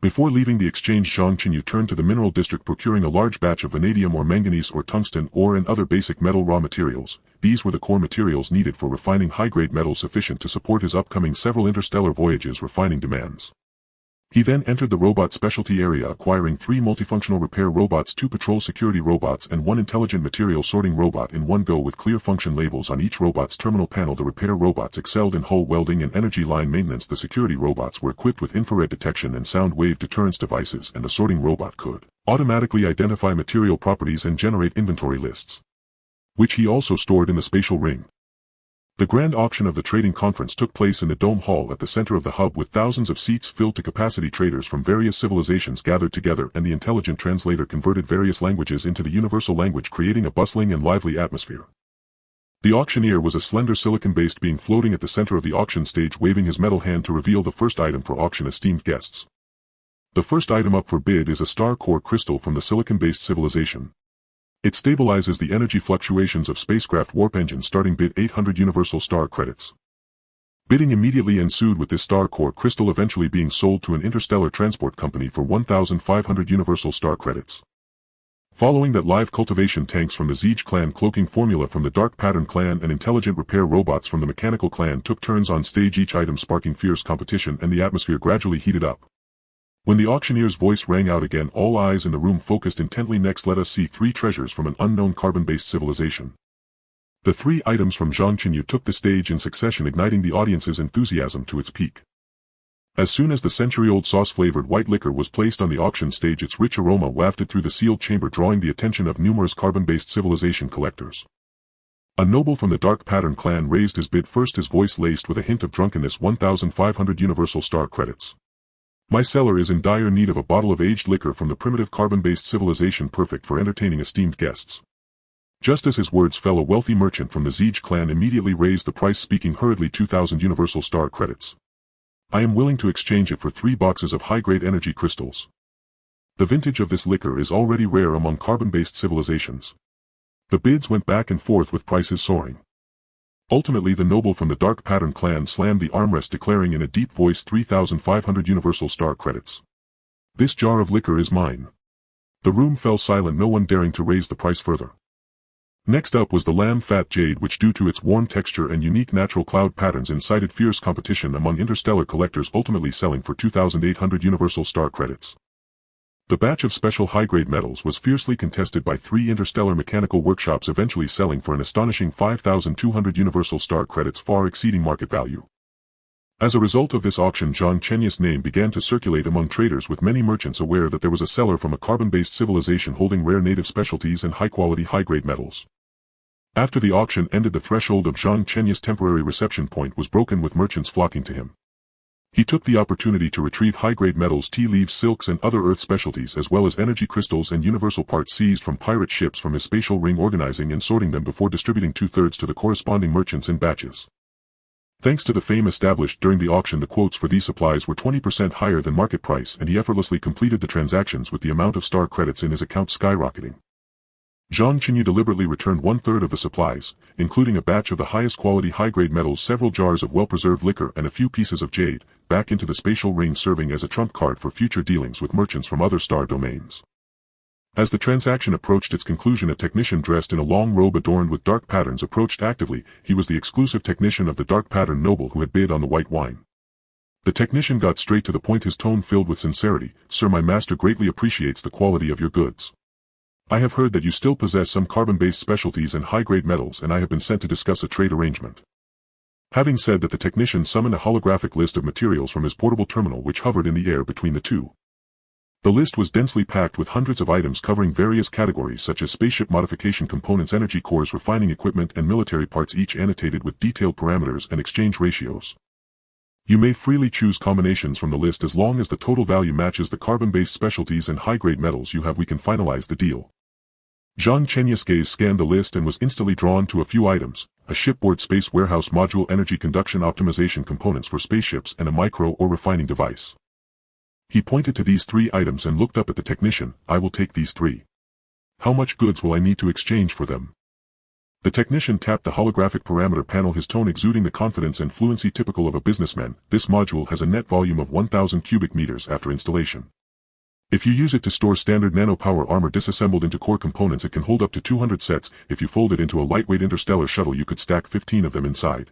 Before leaving the exchange, Zhang Chenyu turned to the mineral district, procuring a large batch of vanadium or manganese or tungsten ore and other basic metal raw materials. These were the core materials needed for refining high-grade metals sufficient to support his upcoming several interstellar voyages' refining demands. He then entered the robot specialty area, acquiring 3 multifunctional repair robots, 2 patrol security robots, and 1 intelligent material sorting robot in one go with clear function labels on each robot's terminal panel. The repair robots excelled in hull welding and energy line maintenance. The security robots were equipped with infrared detection and sound wave deterrence devices, and the sorting robot could automatically identify material properties and generate inventory lists, which he also stored in the spatial ring. The grand auction of the trading conference took place in the Dome Hall at the center of the hub, with thousands of seats filled to capacity. Traders from various civilizations gathered together, and the intelligent translator converted various languages into the universal language, creating a bustling and lively atmosphere. The auctioneer was a slender silicon-based being floating at the center of the auction stage, waving his metal hand to reveal the first item for auction. Esteemed guests, the first item up for bid is a star core crystal from the silicon-based civilization. It stabilizes the energy fluctuations of spacecraft warp engines. Starting bid 800 Universal Star Credits. Bidding immediately ensued, with this star core crystal eventually being sold to an interstellar transport company for 1,500 Universal Star Credits. Following that, live cultivation tanks from the Zhang clan, cloaking formula from the Dark Pattern clan, and intelligent repair robots from the Mechanical clan took turns on stage, each item sparking fierce competition, and the atmosphere gradually heated up. When the auctioneer's voice rang out again, all eyes in the room focused intently. Next, let us see 3 treasures from an unknown carbon-based civilization. The 3 items from Zhang Chenyu took the stage in succession, igniting the audience's enthusiasm to its peak. As soon as the century-old sauce-flavored white liquor was placed on the auction stage, its rich aroma wafted through the sealed chamber, drawing the attention of numerous carbon-based civilization collectors. A noble from the Dark Pattern clan raised his bid first, his voice laced with a hint of drunkenness. 1,500 Universal Star Credits. My cellar is in dire need of a bottle of aged liquor from the primitive carbon-based civilization perfect for entertaining esteemed guests. Just as his words fell, a wealthy merchant from the Zhang clan immediately raised the price, speaking hurriedly 2,000 universal star credits. I am willing to exchange it for 3 boxes of high-grade energy crystals. The vintage of this liquor is already rare among carbon-based civilizations. The bids went back and forth with prices soaring. Ultimately, the noble from the Dark Pattern clan slammed the armrest, declaring in a deep voice 3,500 universal star credits. This jar of liquor is mine. The room fell silent, no one daring to raise the price further. Next up was the lamb-fat jade, which due to its warm texture and unique natural cloud patterns incited fierce competition among interstellar collectors, ultimately selling for 2,800 universal star credits. The batch of special high-grade metals was fiercely contested by 3 interstellar mechanical workshops, eventually selling for an astonishing 5,200 universal star credits, far exceeding market value. As a result of this auction, Zhang Chenyu's name began to circulate among traders, with many merchants aware that there was a seller from a carbon-based civilization holding rare native specialties and high-quality high-grade metals. After the auction ended, the threshold of Zhang Chenyu's temporary reception point was broken, with merchants flocking to him. He took the opportunity to retrieve high-grade metals, tea leaves, silks and other earth specialties, as well as energy crystals and universal parts seized from pirate ships from his spatial ring, organizing and sorting them before distributing 2/3 to the corresponding merchants in batches. Thanks to the fame established during the auction, the quotes for these supplies were 20% higher than market price, and he effortlessly completed the transactions, with the amount of star credits in his account skyrocketing. Zhang Chenyu deliberately returned 1/3 of the supplies, including a batch of the highest quality high-grade metals, several jars of well-preserved liquor and a few pieces of jade, back into the spatial ring, serving as a trump card for future dealings with merchants from other star domains. As the transaction approached its conclusion, a technician dressed in a long robe adorned with dark patterns approached actively. He was the exclusive technician of the Dark Pattern noble who had bid on the white wine. The technician got straight to the point, his tone filled with sincerity. "Sir, my master greatly appreciates the quality of your goods. I have heard that you still possess some carbon-based specialties and high-grade metals, and I have been sent to discuss a trade arrangement." Having said that, the technician summoned a holographic list of materials from his portable terminal, which hovered in the air between the two. The list was densely packed with hundreds of items covering various categories such as spaceship modification components, energy cores, refining equipment and military parts, each annotated with detailed parameters and exchange ratios. You may freely choose combinations from the list as long as the total value matches the carbon-based specialties and high-grade metals you have. We can finalize the deal. Zhang Chenyu's gaze scanned the list and was instantly drawn to a few items: a shipboard space warehouse module, energy conduction optimization components for spaceships, and a micro or refining device. He pointed to these 3 items and looked up at the technician. "I will take these 3. How much goods will I need to exchange for them?" The technician tapped the holographic parameter panel, his tone exuding the confidence and fluency typical of a businessman. "This module has a net volume of 1,000 cubic meters after installation. If you use it to store standard nano-power armor disassembled into core components, it can hold up to 200 sets. If you fold it into a lightweight interstellar shuttle, you could stack 15 of them inside.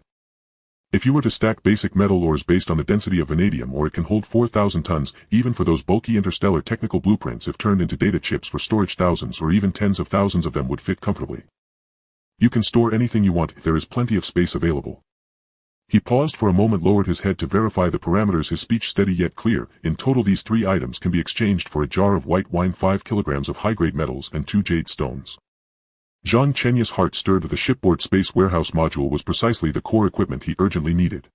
If you were to stack basic metal ores based on the density of vanadium ore, it can hold 4,000 tons, even for those bulky interstellar technical blueprints. If turned into data chips for storage, thousands or even tens of thousands of them would fit comfortably. You can store anything you want, there is plenty of space available." He paused for a moment, lowered his head to verify the parameters, his speech steady yet clear. "In total, these 3 items can be exchanged for a jar of white wine, 5 kilograms of high-grade metals and 2 jade stones." Zhang Chenyu's heart stirred. The shipboard space warehouse module was precisely the core equipment he urgently needed.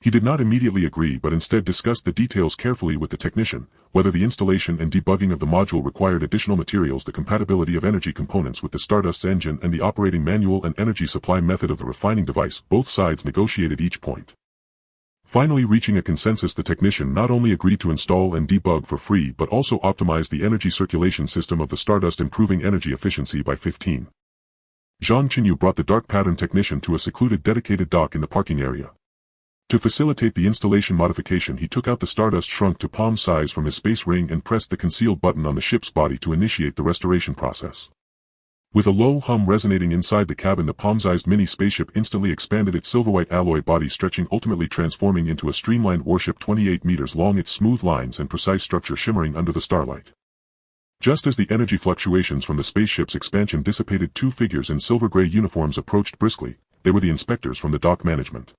He did not immediately agree, but instead discussed the details carefully with the technician, whether the installation and debugging of the module required additional materials, the compatibility of energy components with the Stardust's engine, and the operating manual and energy supply method of the refining device. Both sides negotiated each point. Finally, reaching a consensus, the technician not only agreed to install and debug for free but also optimized the energy circulation system of the Stardust, improving energy efficiency by 15. Zhang Chenyu brought the Dark Pattern technician to a secluded dedicated dock in the parking area. To facilitate the installation modification, he took out the Stardust, shrunk to palm size, from his space ring and pressed the concealed button on the ship's body to initiate the restoration process. With a low hum resonating inside the cabin, the palm-sized mini spaceship instantly expanded, its silver-white alloy body stretching, ultimately transforming into a streamlined warship 28 meters long, its smooth lines and precise structure shimmering under the starlight. Just as the energy fluctuations from the spaceship's expansion dissipated, 2 figures in silver-gray uniforms approached briskly. They were the inspectors from the dock management.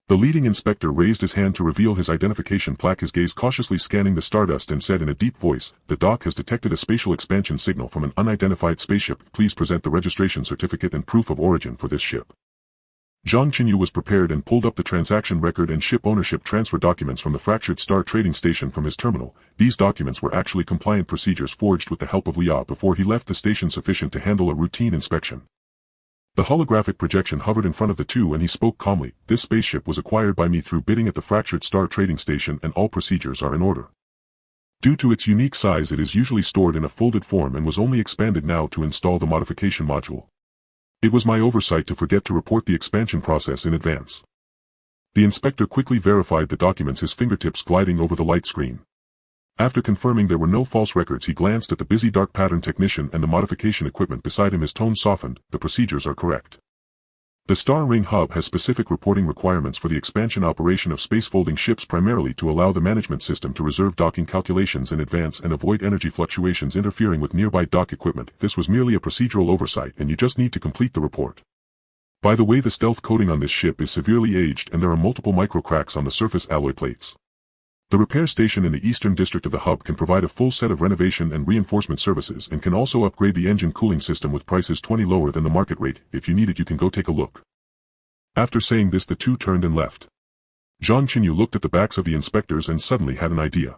The leading inspector raised his hand to reveal his identification plaque, his gaze cautiously scanning the Stardust, and said in a deep voice, "The dock has detected a spatial expansion signal from an unidentified spaceship. Please present the registration certificate and proof of origin for this ship." Zhang Chenyu was prepared and pulled up the transaction record and ship ownership transfer documents from the fractured Star Trading Station from his terminal. These documents were actually compliant procedures forged with the help of Liao before he left the station, sufficient to handle a routine inspection. The holographic projection hovered in front of the two and he spoke calmly. This spaceship was acquired by me through bidding at the fractured Star Trading Station and all procedures are in order. Due to its unique size, it is usually stored in a folded form and was only expanded now to install the modification module. It was my oversight to forget to report the expansion process in advance. The inspector quickly verified the documents, his fingertips gliding over the light screen. After confirming there were no false records, he glanced at the busy dark pattern technician and the modification equipment beside him. His tone softened. The procedures are correct. The Star Ring Hub has specific reporting requirements for the expansion operation of space-folding ships, primarily to allow the management system to reserve docking calculations in advance and avoid energy fluctuations interfering with nearby dock equipment. This was merely a procedural oversight and you just need to complete the report. By the way, the stealth coating on this ship is severely aged and there are multiple micro cracks on the surface alloy plates. The repair station in the eastern district of the hub can provide a full set of renovation and reinforcement services and can also upgrade the engine cooling system with prices 20 lower than the market rate. If you need it, you can go take a look. After saying this, the two turned and left. Zhang Chenyu looked at the backs of the inspectors and suddenly had an idea.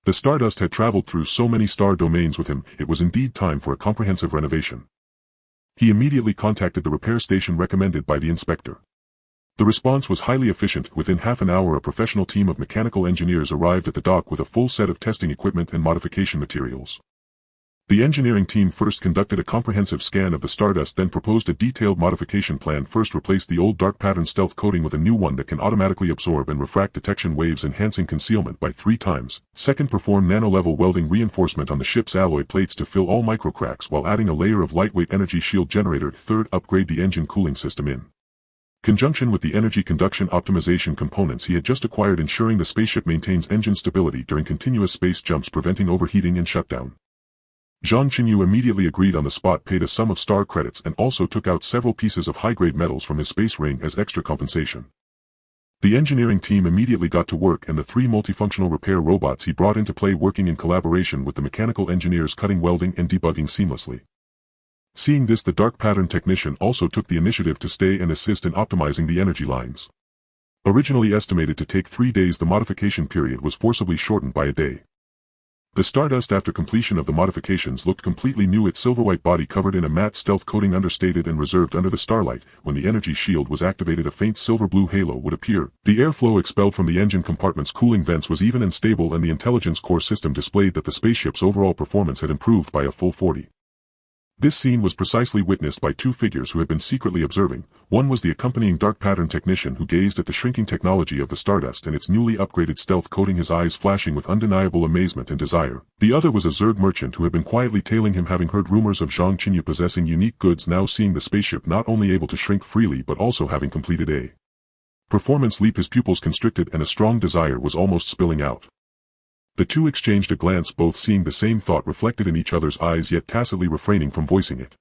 The Stardust had traveled through so many star domains with him, it was indeed time for a comprehensive renovation. He immediately contacted the repair station recommended by the inspector. The response was highly efficient. Within half an hour, a professional team of mechanical engineers arrived at the dock with a full set of testing equipment and modification materials. The engineering team first conducted a comprehensive scan of the Stardust, then proposed a detailed modification plan. First, replace the old dark pattern stealth coating with a new one that can automatically absorb and refract detection waves, enhancing concealment by 3 times. Second, perform nano-level welding reinforcement on the ship's alloy plates to fill all microcracks while adding a layer of lightweight energy shield generator. Third, upgrade the engine cooling system in conjunction with the energy conduction optimization components he had just acquired, ensuring the spaceship maintains engine stability during continuous space jumps, preventing overheating and shutdown. Zhang Chenyu immediately agreed on the spot, paid a sum of star credits and also took out several pieces of high-grade metals from his space ring as extra compensation. The engineering team immediately got to work and the 3 multifunctional repair robots he brought into play, working in collaboration with the mechanical engineers, cutting, welding and debugging seamlessly. Seeing this, the dark pattern technician also took the initiative to stay and assist in optimizing the energy lines. Originally estimated to take 3 days, the modification period was forcibly shortened by a day. The Stardust, after completion of the modifications, looked completely new, its silver-white body covered in a matte stealth coating understated and reserved under the starlight. When the energy shield was activated, a faint silver-blue halo would appear. The airflow expelled from the engine compartment's cooling vents was even and stable, and the intelligence core system displayed that the spaceship's overall performance had improved by a full 40. This scene was precisely witnessed by 2 figures who had been secretly observing. One was the accompanying dark pattern technician, who gazed at the shrinking technology of the Stardust and its newly upgraded stealth coating, his eyes flashing with undeniable amazement and desire. The other was a Zerg merchant who had been quietly tailing him, having heard rumors of Zhang Chenyu possessing unique goods, now seeing the spaceship not only able to shrink freely but also having completed a performance leap. His pupils constricted and a strong desire was almost spilling out. The two exchanged a glance, both seeing the same thought reflected in each other's eyes, yet tacitly refraining from voicing it.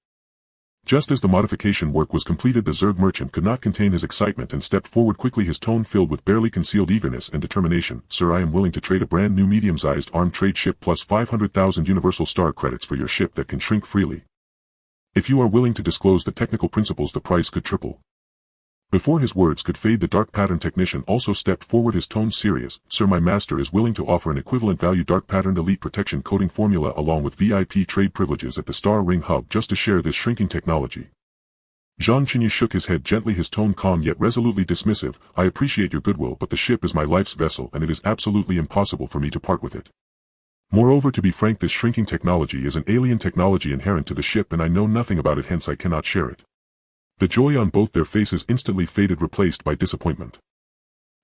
Just as the modification work was completed, the Zerg merchant could not contain his excitement and stepped forward quickly, his tone filled with barely concealed eagerness and determination. "Sir, I am willing to trade a brand new medium-sized armed trade ship plus 500,000 universal star credits for your ship that can shrink freely. If you are willing to disclose the technical principles, the price could triple." Before his words could fade, the dark pattern technician also stepped forward, his tone serious. "Sir, my master is willing to offer an equivalent value dark pattern elite protection coating formula along with VIP trade privileges at the Star Ring Hub just to share this shrinking technology." Zhang Chenyu shook his head gently, his tone calm yet resolutely dismissive. "I appreciate your goodwill, but the ship is my life's vessel and it is absolutely impossible for me to part with it. Moreover, to be frank, this shrinking technology is an alien technology inherent to the ship and I know nothing about it, hence I cannot share it." The joy on both their faces instantly faded, replaced by disappointment.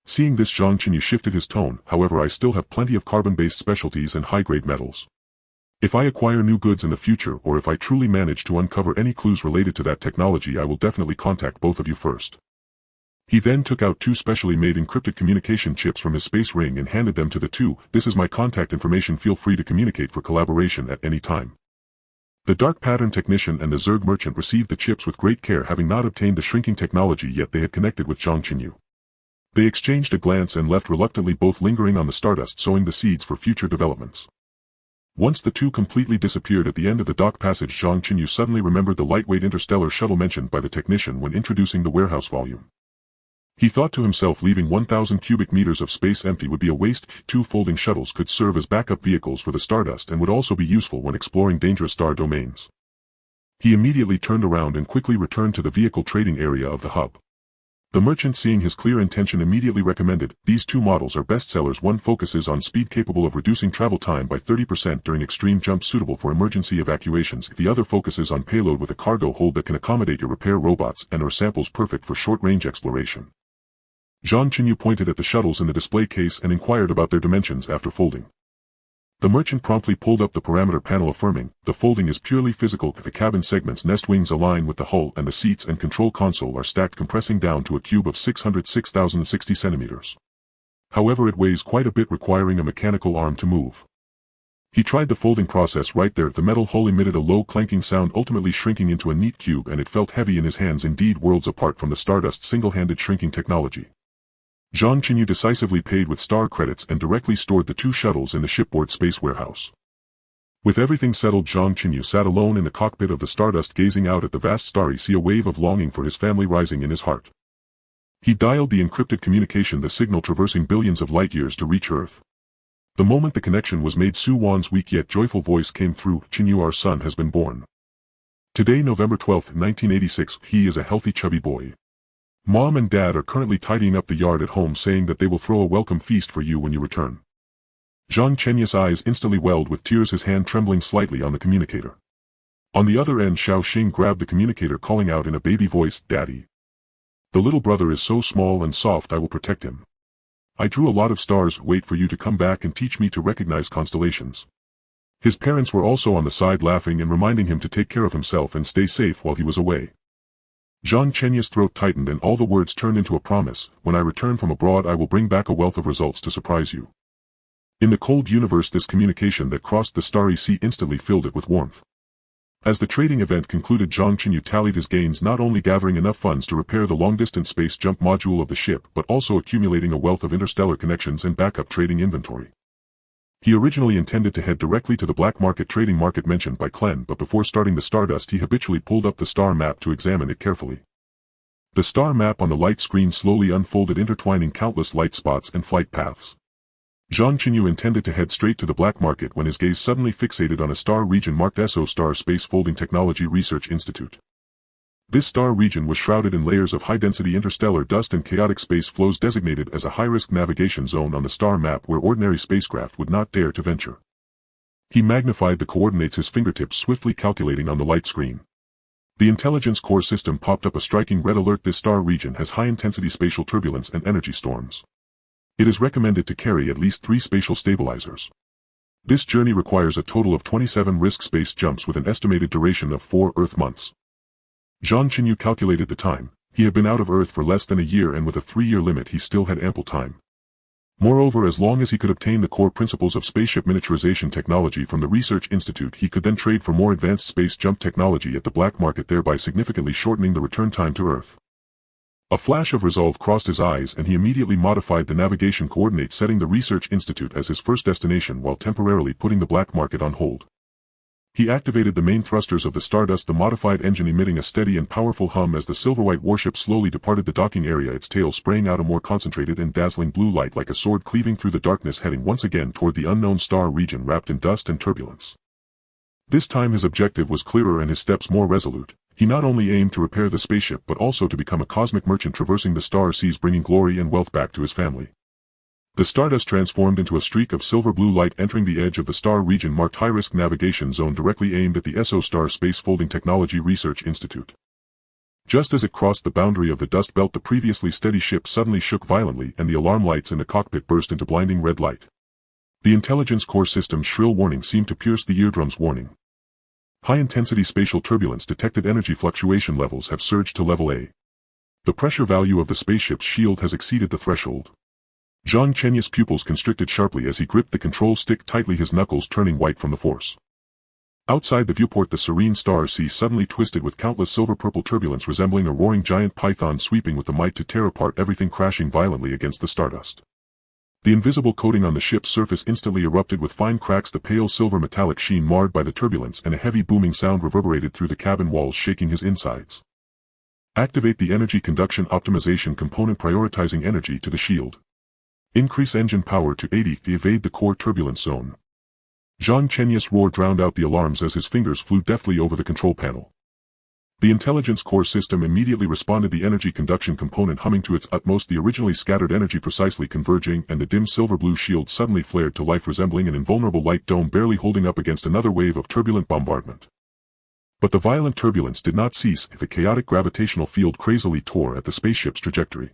Seeing this, Zhang Chenyu shifted his tone. "However, I still have plenty of carbon-based specialties and high-grade metals. If I acquire new goods in the future, or if I truly manage to uncover any clues related to that technology, I will definitely contact both of you first." He then took out 2 specially made encrypted communication chips from his space ring and handed them to the two. "This is my contact information, feel free to communicate for collaboration at any time." The dark pattern technician and the Zerg merchant received the chips with great care, having not obtained the shrinking technology yet they had connected with Zhang Chenyu. They exchanged a glance and left reluctantly, both lingering on the Stardust, sowing the seeds for future developments. Once the two completely disappeared at the end of the dock passage, Zhang Chenyu suddenly remembered the lightweight interstellar shuttle mentioned by the technician when introducing the warehouse volume. He thought to himself, leaving 1,000 cubic meters of space empty would be a waste. 2 folding shuttles could serve as backup vehicles for the Stardust and would also be useful when exploring dangerous star domains. He immediately turned around and quickly returned to the vehicle trading area of the hub. The merchant, seeing his clear intention, immediately recommended, "These 2 models are bestsellers. One focuses on speed, capable of reducing travel time by 30% during extreme jumps, suitable for emergency evacuations. The other focuses on payload with a cargo hold that can accommodate your repair robots and/or samples, perfect for short-range exploration." Zhang Chenyu pointed at the shuttles in the display case and inquired about their dimensions after folding. The merchant promptly pulled up the parameter panel, affirming, "The folding is purely physical. The cabin segments nest wings align with the hull, and the seats and control console are stacked, compressing down to a cube of 606,060 centimeters. However, it weighs quite a bit, requiring a mechanical arm to move." He tried the folding process right there. The metal hull emitted a low clanking sound, ultimately shrinking into a neat cube, and it felt heavy in his hands, indeed worlds apart from the Stardust's single-handed shrinking technology. Zhang Chenyu decisively paid with star credits and directly stored the 2 shuttles in the shipboard space warehouse. With everything settled, Zhang Chenyu sat alone in the cockpit of the Stardust, gazing out at the vast starry sea, a wave of longing for his family rising in his heart. He dialed the encrypted communication, the signal traversing billions of light-years to reach Earth. The moment the connection was made, Su Wan's weak yet joyful voice came through, "Chenyu, our son has been born. Today, November 12, 1986, he is a healthy, chubby boy. Mom and Dad are currently tidying up the yard at home, saying that they will throw a welcome feast for you when you return." Zhang Chenyu's eyes instantly welled with tears, his hand trembling slightly on the communicator. On the other end, Xiao Xing grabbed the communicator, calling out in a baby voice, "Daddy. The little brother is so small and soft, I will protect him. I drew a lot of stars, wait for you to come back and teach me to recognize constellations." His parents were also on the side, laughing and reminding him to take care of himself and stay safe while he was away. Zhang Chenyu's throat tightened and all the words turned into a promise, "When I return from abroad, I will bring back a wealth of results to surprise you." In the cold universe, this communication that crossed the starry sea instantly filled it with warmth. As the trading event concluded, Zhang Chenyu tallied his gains, not only gathering enough funds to repair the long-distance space jump module of the ship, but also accumulating a wealth of interstellar connections and backup trading inventory. He originally intended to head directly to the black market trading market mentioned by Klen, but before starting the Stardust, he habitually pulled up the star map to examine it carefully. The star map on the light screen slowly unfolded, intertwining countless light spots and flight paths. Zhang Chenyu intended to head straight to the black market when his gaze suddenly fixated on a star region marked SO Star Space Folding Technology Research Institute. This star region was shrouded in layers of high-density interstellar dust and chaotic space flows, designated as a high-risk navigation zone on the star map where ordinary spacecraft would not dare to venture. He magnified the coordinates, his fingertips swiftly calculating on the light screen. The intelligence core system popped up a striking red alert. This star region has high-intensity spatial turbulence and energy storms. It is recommended to carry at least 3 spatial stabilizers. This journey requires a total of 27 risk space jumps with an estimated duration of 4 Earth months. Zhang Chenyu calculated the time. He had been out of Earth for less than a year, and with a 3-year limit he still had ample time. Moreover, as long as he could obtain the core principles of spaceship miniaturization technology from the Research Institute, he could then trade for more advanced space jump technology at the black market, thereby significantly shortening the return time to Earth. A flash of resolve crossed his eyes, and he immediately modified the navigation coordinates, setting the Research Institute as his first destination while temporarily putting the black market on hold. He activated the main thrusters of the Stardust, the modified engine emitting a steady and powerful hum as the silver-white warship slowly departed the docking area, its tail spraying out a more concentrated and dazzling blue light like a sword cleaving through the darkness, heading once again toward the unknown star region wrapped in dust and turbulence. This time his objective was clearer and his steps more resolute. He not only aimed to repair the spaceship but also to become a cosmic merchant traversing the star seas, bringing glory and wealth back to his family. The Stardust transformed into a streak of silver-blue light, entering the edge of the star region marked high-risk navigation zone directly aimed at the SO Star Space Folding Technology Research Institute. Just as it crossed the boundary of the dust belt, the previously steady ship suddenly shook violently and the alarm lights in the cockpit burst into blinding red light. The intelligence core system's shrill warning seemed to pierce the eardrums, warning. High-intensity spatial turbulence detected, energy fluctuation levels have surged to level A. The pressure value of the spaceship's shield has exceeded the threshold. Zhang Chenyu's pupils constricted sharply as he gripped the control stick tightly, his knuckles turning white from the force. Outside the viewport, the serene star sea suddenly twisted with countless silver-purple turbulence, resembling a roaring giant python sweeping with the might to tear apart everything, crashing violently against the Stardust. The invisible coating on the ship's surface instantly erupted with fine cracks, the pale silver metallic sheen marred by the turbulence, and a heavy booming sound reverberated through the cabin walls, shaking his insides. Activate the energy conduction optimization component, prioritizing energy to the shield. Increase engine power to 80 to evade the core turbulence zone. Zhang Chenyu's roar drowned out the alarms as his fingers flew deftly over the control panel. The intelligence core system immediately responded, the energy conduction component humming to its utmost, the originally scattered energy precisely converging, and the dim silver-blue shield suddenly flared to life, resembling an invulnerable light dome barely holding up against another wave of turbulent bombardment. But the violent turbulence did not cease. The chaotic gravitational field crazily tore at the spaceship's trajectory.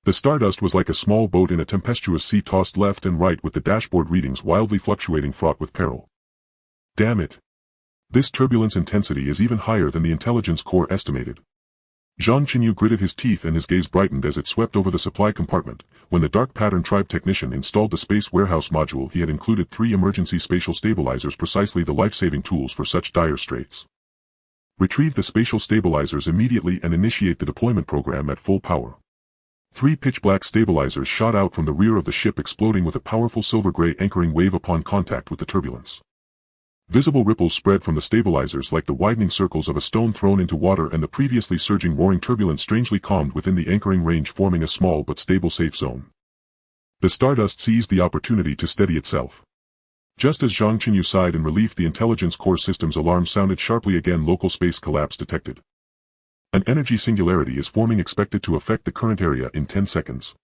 The Stardust was like a small boat in a tempestuous sea, tossed left and right with the dashboard readings wildly fluctuating, fraught with peril. Damn it! This turbulence intensity is even higher than the intelligence core estimated. Zhang Chenyu gritted his teeth and his gaze brightened as it swept over the supply compartment. When the Dark Pattern Tribe technician installed the space warehouse module, he had included 3 emergency spatial stabilizers, precisely the life-saving tools for such dire straits. Retrieve the spatial stabilizers immediately and initiate the deployment program at full power. 3 pitch-black stabilizers shot out from the rear of the ship, exploding with a powerful silver-gray anchoring wave upon contact with the turbulence. Visible ripples spread from the stabilizers like the widening circles of a stone thrown into water, and the previously surging roaring turbulence strangely calmed within the anchoring range, forming a small but stable safe zone. The Stardust seized the opportunity to steady itself. Just as Zhang Chenyu sighed in relief, the intelligence core system's alarm sounded sharply again. Local space collapse detected. An energy singularity is forming, expected to affect the current area in 10 seconds.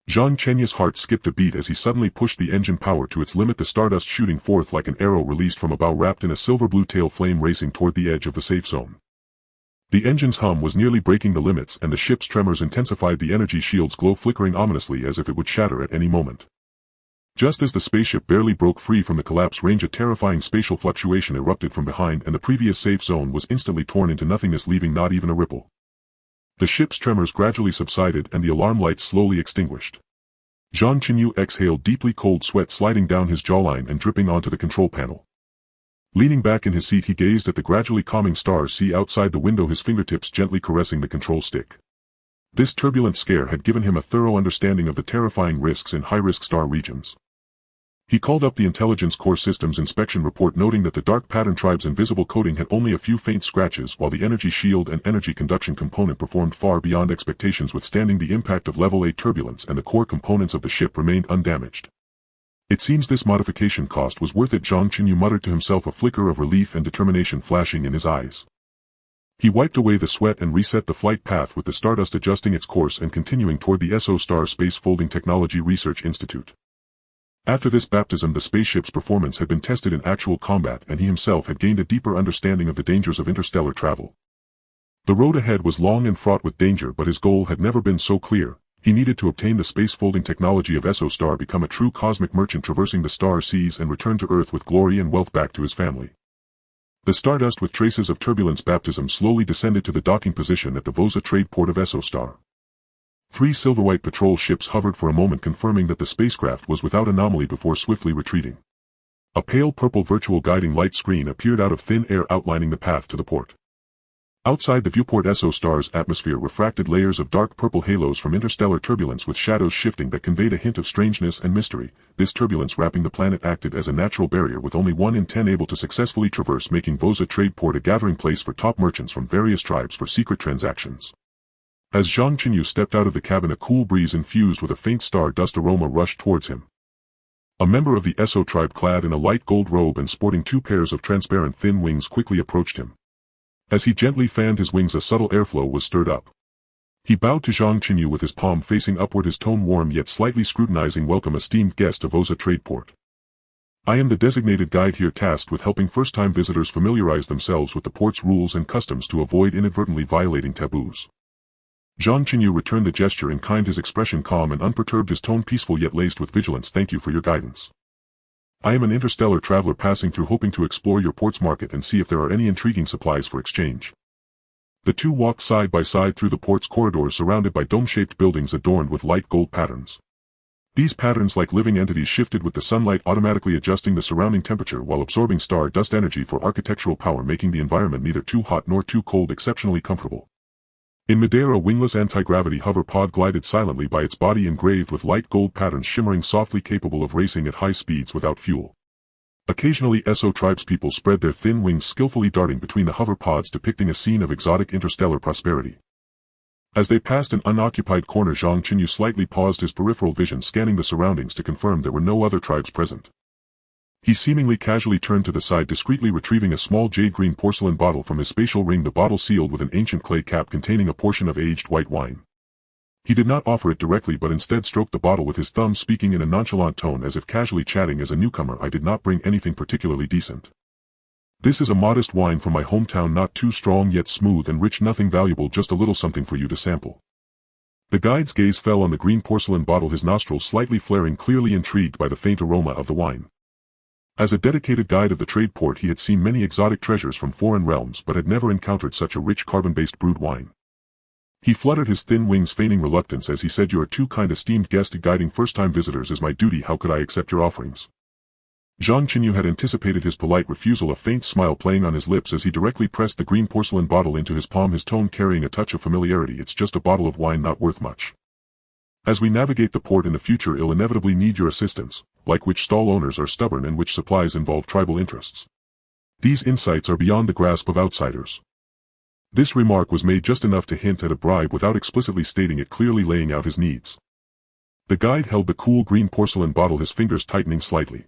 Zhang Chenyu's heart skipped a beat as he suddenly pushed the engine power to its limit, the Stardust shooting forth like an arrow released from a bow, wrapped in a silver-blue tail flame, racing toward the edge of the safe zone. The engine's hum was nearly breaking the limits, and the ship's tremors intensified, the energy shield's glow flickering ominously as if it would shatter at any moment. Just as the spaceship barely broke free from the collapse range, a terrifying spatial fluctuation erupted from behind, and the previous safe zone was instantly torn into nothingness, leaving not even a ripple. The ship's tremors gradually subsided and the alarm lights slowly extinguished. Zhang Chenyu exhaled deeply, cold sweat sliding down his jawline and dripping onto the control panel. Leaning back in his seat, he gazed at the gradually calming stars sea outside the window, his fingertips gently caressing the control stick. This turbulent scare had given him a thorough understanding of the terrifying risks in high-risk star regions. He called up the Intelligence Core Systems inspection report, noting that the Dark Pattern Tribe's invisible coating had only a few faint scratches, while the energy shield and energy conduction component performed far beyond expectations, withstanding the impact of level A turbulence, and the core components of the ship remained undamaged. It seems this modification cost was worth it, Zhang Chenyu muttered to himself, a flicker of relief and determination flashing in his eyes. He wiped away the sweat and reset the flight path, with the Stardust adjusting its course and continuing toward the SO Star Space Folding Technology Research Institute. After this baptism, the spaceship's performance had been tested in actual combat, and he himself had gained a deeper understanding of the dangers of interstellar travel. The road ahead was long and fraught with danger, but his goal had never been so clear. He needed to obtain the space-folding technology of SO Star, become a true cosmic merchant traversing the star seas, and return to Earth with glory and wealth back to his family. The Stardust, with traces of turbulence baptism, slowly descended to the docking position at the Voza trade port of SO Star. 3 silver-white patrol ships hovered for a moment, confirming that the spacecraft was without anomaly before swiftly retreating. A pale purple virtual guiding light screen appeared out of thin air, outlining the path to the port. Outside the viewport, SO Star's atmosphere refracted layers of dark purple halos from interstellar turbulence, with shadows shifting that conveyed a hint of strangeness and mystery. This turbulence wrapping the planet acted as a natural barrier, with only 1 in 10 able to successfully traverse, making Voza trade port a gathering place for top merchants from various tribes for secret transactions. As Zhang Chenyu stepped out of the cabin, a cool breeze infused with a faint star dust aroma rushed towards him. A member of the SO tribe, clad in a light gold robe and sporting 2 pairs of transparent thin wings, quickly approached him. As he gently fanned his wings, a subtle airflow was stirred up. He bowed to Zhang Chenyu with his palm facing upward, his tone warm yet slightly scrutinizing. Welcome, esteemed guest of Voza trade port. I am the designated guide here, tasked with helping first-time visitors familiarize themselves with the port's rules and customs to avoid inadvertently violating taboos. Zhang Chenyu returned the gesture in kind, his expression calm and unperturbed, his tone peaceful yet laced with vigilance. Thank you for your guidance. I am an interstellar traveler passing through, hoping to explore your port's market and see if there are any intriguing supplies for exchange. The two walked side by side through the port's corridors, surrounded by dome-shaped buildings adorned with light gold patterns. These patterns, like living entities, shifted with the sunlight, automatically adjusting the surrounding temperature while absorbing star dust energy for architectural power, making the environment neither too hot nor too cold, exceptionally comfortable. In midair, a wingless anti-gravity hover pod glided silently by, its body engraved with light gold patterns shimmering softly, capable of racing at high speeds without fuel. Occasionally SO tribespeople spread their thin wings, skillfully darting between the hover pods, depicting a scene of exotic interstellar prosperity. As they passed an unoccupied corner, Zhang Chenyu slightly paused, his peripheral vision scanning the surroundings to confirm there were no other tribes present. He seemingly casually turned to the side, discreetly retrieving a small jade-green porcelain bottle from his spatial ring, the bottle sealed with an ancient clay cap containing a portion of aged white wine. He did not offer it directly, but instead stroked the bottle with his thumb, speaking in a nonchalant tone as if casually chatting. As a newcomer, I did not bring anything particularly decent. This is a modest wine from my hometown, not too strong yet smooth and rich, nothing valuable, just a little something for you to sample. The guide's gaze fell on the green porcelain bottle, his nostrils slightly flaring, clearly intrigued by the faint aroma of the wine. As a dedicated guide of the trade port, he had seen many exotic treasures from foreign realms, but had never encountered such a rich carbon-based brewed wine. He fluttered his thin wings, feigning reluctance as he said, "You are too kind, esteemed guest. Guiding first-time visitors is my duty. How could I accept your offerings?" Zhang Chenyu had anticipated his polite refusal, a faint smile playing on his lips as he directly pressed the green porcelain bottle into his palm, his tone carrying a touch of familiarity. "It's just a bottle of wine, not worth much. As we navigate the port in the future, it'll inevitably need your assistance, like which stall owners are stubborn and which supplies involve tribal interests. These insights are beyond the grasp of outsiders." This remark was made just enough to hint at a bribe without explicitly stating it, clearly laying out his needs. The guide held the cool green porcelain bottle, his fingers tightening slightly.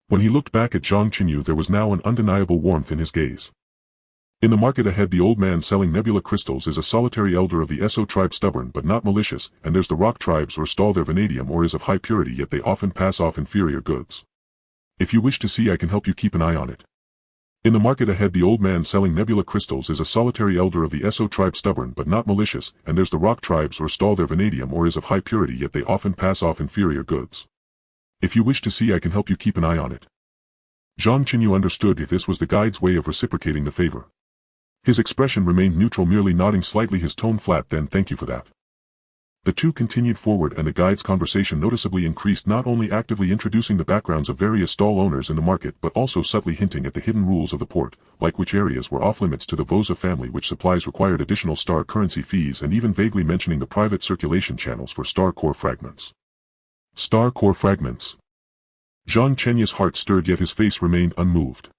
When he looked back at Zhang Chenyu, there was now an undeniable warmth in his gaze. In the market ahead, the old man selling nebula crystals is a solitary elder of the SO tribe, stubborn but not malicious, and there's the rock tribes or stall. Their vanadium ore is of high purity, yet they often pass off inferior goods. If you wish to see, I can help you. Keep an eye on it. In the market ahead, the old man selling nebula crystals is a solitary elder of the SO tribe, stubborn but not malicious, and there's the rock tribes or stall. Their vanadium ore is of high purity, yet they often pass off inferior goods. If you wish to see, I can help you. Keep an eye on it. Zhang Chenyu understood if this was the guide's way of reciprocating the favor. His expression remained neutral, merely nodding slightly, his tone flat. "Then thank you for that." The two continued forward, and the guide's conversation noticeably increased, not only actively introducing the backgrounds of various stall owners in the market, but also subtly hinting at the hidden rules of the port, like which areas were off-limits to the Voza family, which supplies required additional star currency fees, and even vaguely mentioning the private circulation channels for star core fragments. Star core fragments. Zhang Chenyu's heart stirred, yet his face remained unmoved.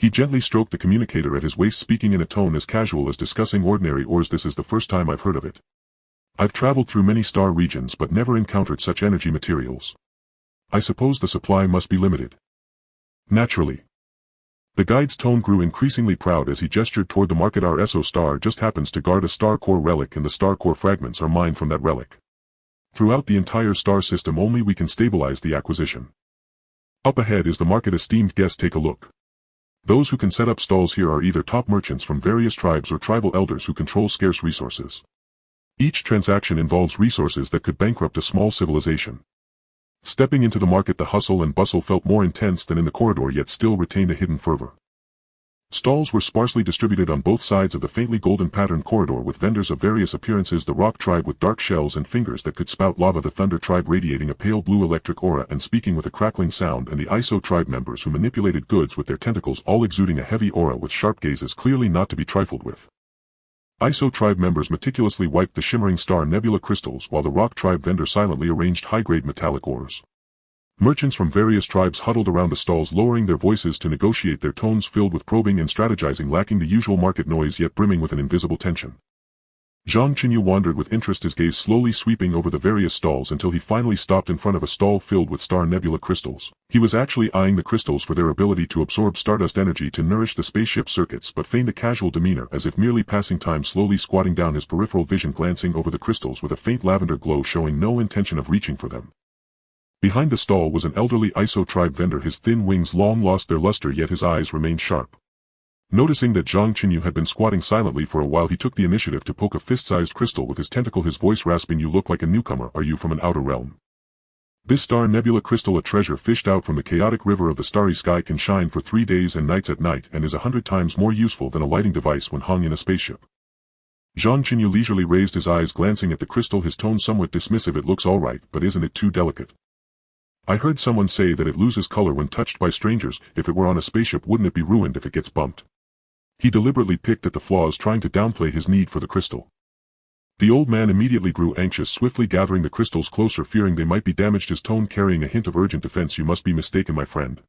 He gently stroked the communicator at his waist, speaking in a tone as casual as discussing ordinary ores. "This is the first time I've heard of it. I've traveled through many star regions but never encountered such energy materials. I suppose the supply must be limited." "Naturally." The guide's tone grew increasingly proud as he gestured toward the market. "Our SO star just happens to guard a star core relic, and the star core fragments are mined from that relic. Throughout the entire star system, only we can stabilize the acquisition. Up ahead is the market, esteemed guest. Take a look. Those who can set up stalls here are either top merchants from various tribes or tribal elders who control scarce resources. Each transaction involves resources that could bankrupt a small civilization." Stepping into the market, the hustle and bustle felt more intense than in the corridor, yet still retained a hidden fervor. Stalls were sparsely distributed on both sides of the faintly golden patterned corridor, with vendors of various appearances: the rock tribe with dark shells and fingers that could spout lava, the thunder tribe radiating a pale blue electric aura and speaking with a crackling sound, and the ISO tribe members who manipulated goods with their tentacles, all exuding a heavy aura with sharp gazes clearly not to be trifled with. ISO tribe members meticulously wiped the shimmering star nebula crystals, while the rock tribe vendor silently arranged high-grade metallic ores. Merchants from various tribes huddled around the stalls, lowering their voices to negotiate, their tones filled with probing and strategizing, lacking the usual market noise yet brimming with an invisible tension. Zhang Chenyu wandered with interest, his gaze slowly sweeping over the various stalls until he finally stopped in front of a stall filled with star nebula crystals. He was actually eyeing the crystals for their ability to absorb stardust energy to nourish the spaceship circuits, but feigned a casual demeanor as if merely passing time, slowly squatting down, his peripheral vision glancing over the crystals with a faint lavender glow, showing no intention of reaching for them. Behind the stall was an elderly ISO tribe vendor, his thin wings long lost their luster, yet his eyes remained sharp. Noticing that Zhang Chenyu had been squatting silently for a while, he took the initiative to poke a fist-sized crystal with his tentacle, his voice rasping, "You look like a newcomer. Are you from an outer realm? This star nebula crystal, a treasure fished out from the chaotic river of the starry sky, can shine for 3 days and nights at night and is 100 times more useful than a lighting device when hung in a spaceship." Zhang Chenyu leisurely raised his eyes, glancing at the crystal, his tone somewhat dismissive. "It looks all right, but isn't it too delicate? I heard someone say that it loses color when touched by strangers. If it were on a spaceship, wouldn't it be ruined if it gets bumped?" He deliberately picked at the flaws, trying to downplay his need for the crystal. The old man immediately grew anxious, swiftly gathering the crystals closer, fearing they might be damaged, his tone carrying a hint of urgent defense. "You must be mistaken, my friend.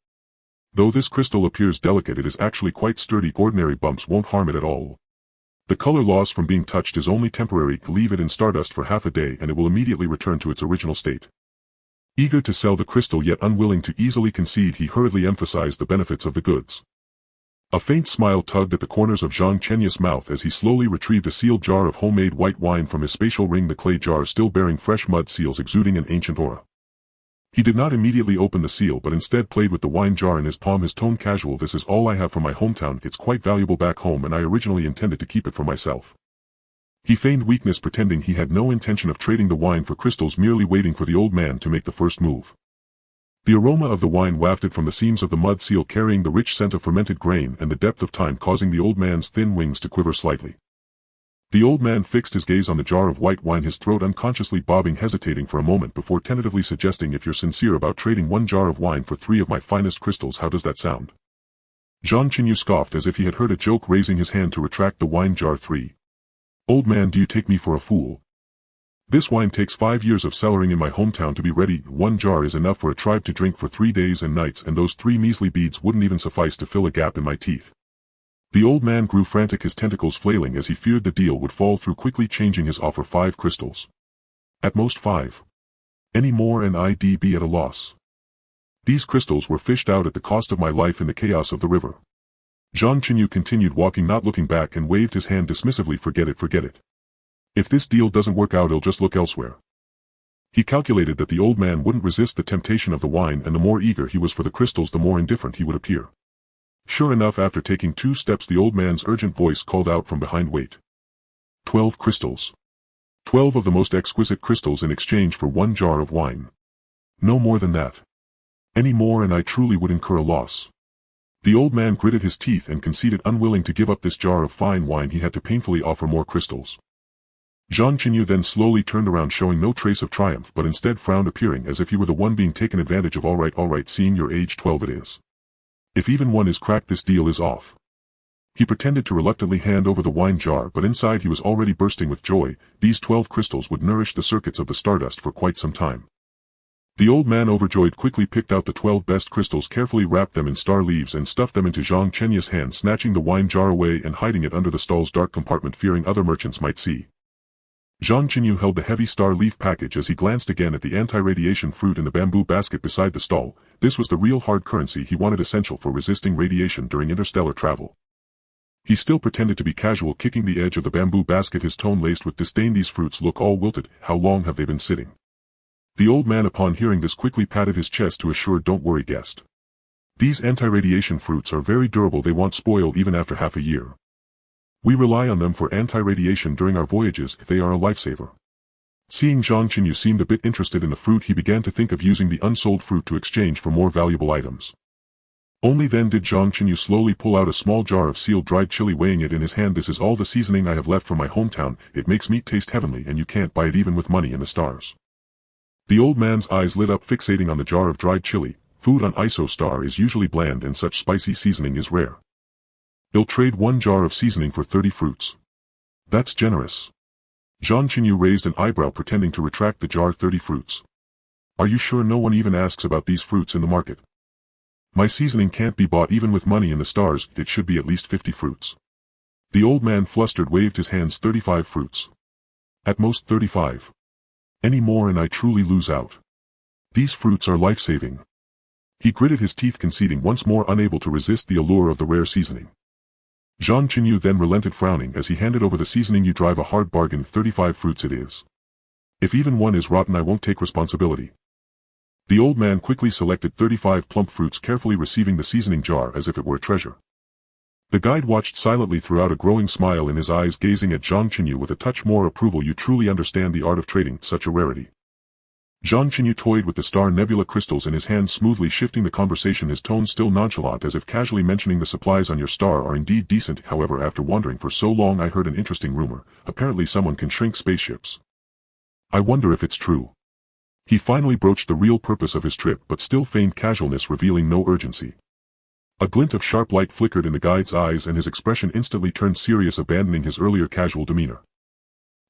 Though this crystal appears delicate, it is actually quite sturdy. Ordinary bumps won't harm it at all. The color loss from being touched is only temporary. Leave it in stardust for half a day and it will immediately return to its original state." Eager to sell the crystal yet unwilling to easily concede, he hurriedly emphasized the benefits of the goods. A faint smile tugged at the corners of Zhang Chenyu's mouth as he slowly retrieved a sealed jar of homemade white wine from his spatial ring, the clay jar still bearing fresh mud seals exuding an ancient aura. He did not immediately open the seal but instead played with the wine jar in his palm, his tone casual. "This is all I have from my hometown. It's quite valuable back home and I originally intended to keep it for myself." He feigned weakness, pretending he had no intention of trading the wine for crystals, merely waiting for the old man to make the first move. The aroma of the wine wafted from the seams of the mud seal, carrying the rich scent of fermented grain and the depth of time, causing the old man's thin wings to quiver slightly. The old man fixed his gaze on the jar of white wine, his throat unconsciously bobbing, hesitating for a moment before tentatively suggesting, "If you're sincere about trading one jar of wine for 3 of my finest crystals, how does that sound?" Zhang Chenyu scoffed as if he had heard a joke, raising his hand to retract the wine jar. "3? Old man, do you take me for a fool? This wine takes 5 years of cellaring in my hometown to be ready. 1 jar is enough for a tribe to drink for 3 days and nights, and those 3 measly beads wouldn't even suffice to fill a gap in my teeth." The old man grew frantic, his tentacles flailing as he feared the deal would fall through, quickly changing his offer. 5 crystals. At most 5. Any more and I'd be at a loss. These crystals were fished out at the cost of my life in the chaos of the river. Zhang Chenyu continued walking, not looking back, and waved his hand dismissively. Forget it. If this deal doesn't work out, I'll just look elsewhere." He calculated that the old man wouldn't resist the temptation of the wine, and the more eager he was for the crystals, the more indifferent he would appear. Sure enough, after taking 2 steps, the old man's urgent voice called out from behind, "Wait. 12 crystals. 12 of the most exquisite crystals in exchange for 1 jar of wine. No more than that. Any more and I truly would incur a loss." The old man gritted his teeth and conceded, unwilling to give up this jar of fine wine. He had to painfully offer more crystals. Zhang Chenyu then slowly turned around, showing no trace of triumph, but instead frowned, appearing as if he were the one being taken advantage of. All right, seeing your age, 12 it is. If even 1 is cracked, this deal is off." He pretended to reluctantly hand over the wine jar, but inside he was already bursting with joy. These 12 crystals would nourish the circuits of the stardust for quite some time. The old man, overjoyed, quickly picked out the 12 best crystals, carefully wrapped them in star leaves and stuffed them into Zhang Chenyu's hand, snatching the wine jar away and hiding it under the stall's dark compartment, fearing other merchants might see. Zhang Chenyu held the heavy star leaf package as he glanced again at the anti-radiation fruit in the bamboo basket beside the stall. This was the real hard currency he wanted, essential for resisting radiation during interstellar travel. He still pretended to be casual, kicking the edge of the bamboo basket, his tone laced with disdain. "These fruits look all wilted. How long have they been sitting?" The old man, upon hearing this, quickly patted his chest to assure, "Don't worry, guest. These anti-radiation fruits are very durable. They won't spoil even after half a year. We rely on them for anti-radiation during our voyages. They are a lifesaver." Seeing Zhang Chenyu seemed a bit interested in the fruit, he began to think of using the unsold fruit to exchange for more valuable items. Only then did Zhang Chenyu slowly pull out a small jar of sealed dried chili, weighing it in his hand. "This is all the seasoning I have left from my hometown. It makes meat taste heavenly, and you can't buy it even with money in the stars." The old man's eyes lit up, fixating on the jar of dried chili. Food on Iso Star is usually bland and such spicy seasoning is rare. "He'll trade 1 jar of seasoning for 30 fruits. That's generous." Zhang Chenyu raised an eyebrow, pretending to retract the jar. 30 fruits. Are you sure no one even asks about these fruits in the market? My seasoning can't be bought even with money in the stars. It should be at least 50 fruits. The old man, flustered, waved his hands. 35 fruits. At most 35. Any more and I truly lose out. These fruits are life-saving. He gritted his teeth, conceding, once more unable to resist the allure of the rare seasoning. Zhang Chenyu then relented, frowning as he handed over the seasoning. "You drive a hard bargain. 35 fruits it is. If even 1 is rotten, I won't take responsibility." The old man quickly selected 35 plump fruits, carefully receiving the seasoning jar as if it were a treasure. The guide watched silently throughout, a growing smile in his eyes, gazing at Zhang Chenyu with a touch more approval. "You truly understand the art of trading. Such a rarity." Zhang Chenyu toyed with the star nebula crystals in his hand, smoothly shifting the conversation, his tone still nonchalant, as if casually mentioning, "The supplies on your star are indeed decent. However, after wandering for so long, I heard an interesting rumor. Apparently someone can shrink spaceships. I wonder if it's true." He finally broached the real purpose of his trip, but still feigned casualness, revealing no urgency. A glint of sharp light flickered in the guide's eyes, and his expression instantly turned serious, abandoning his earlier casual demeanor.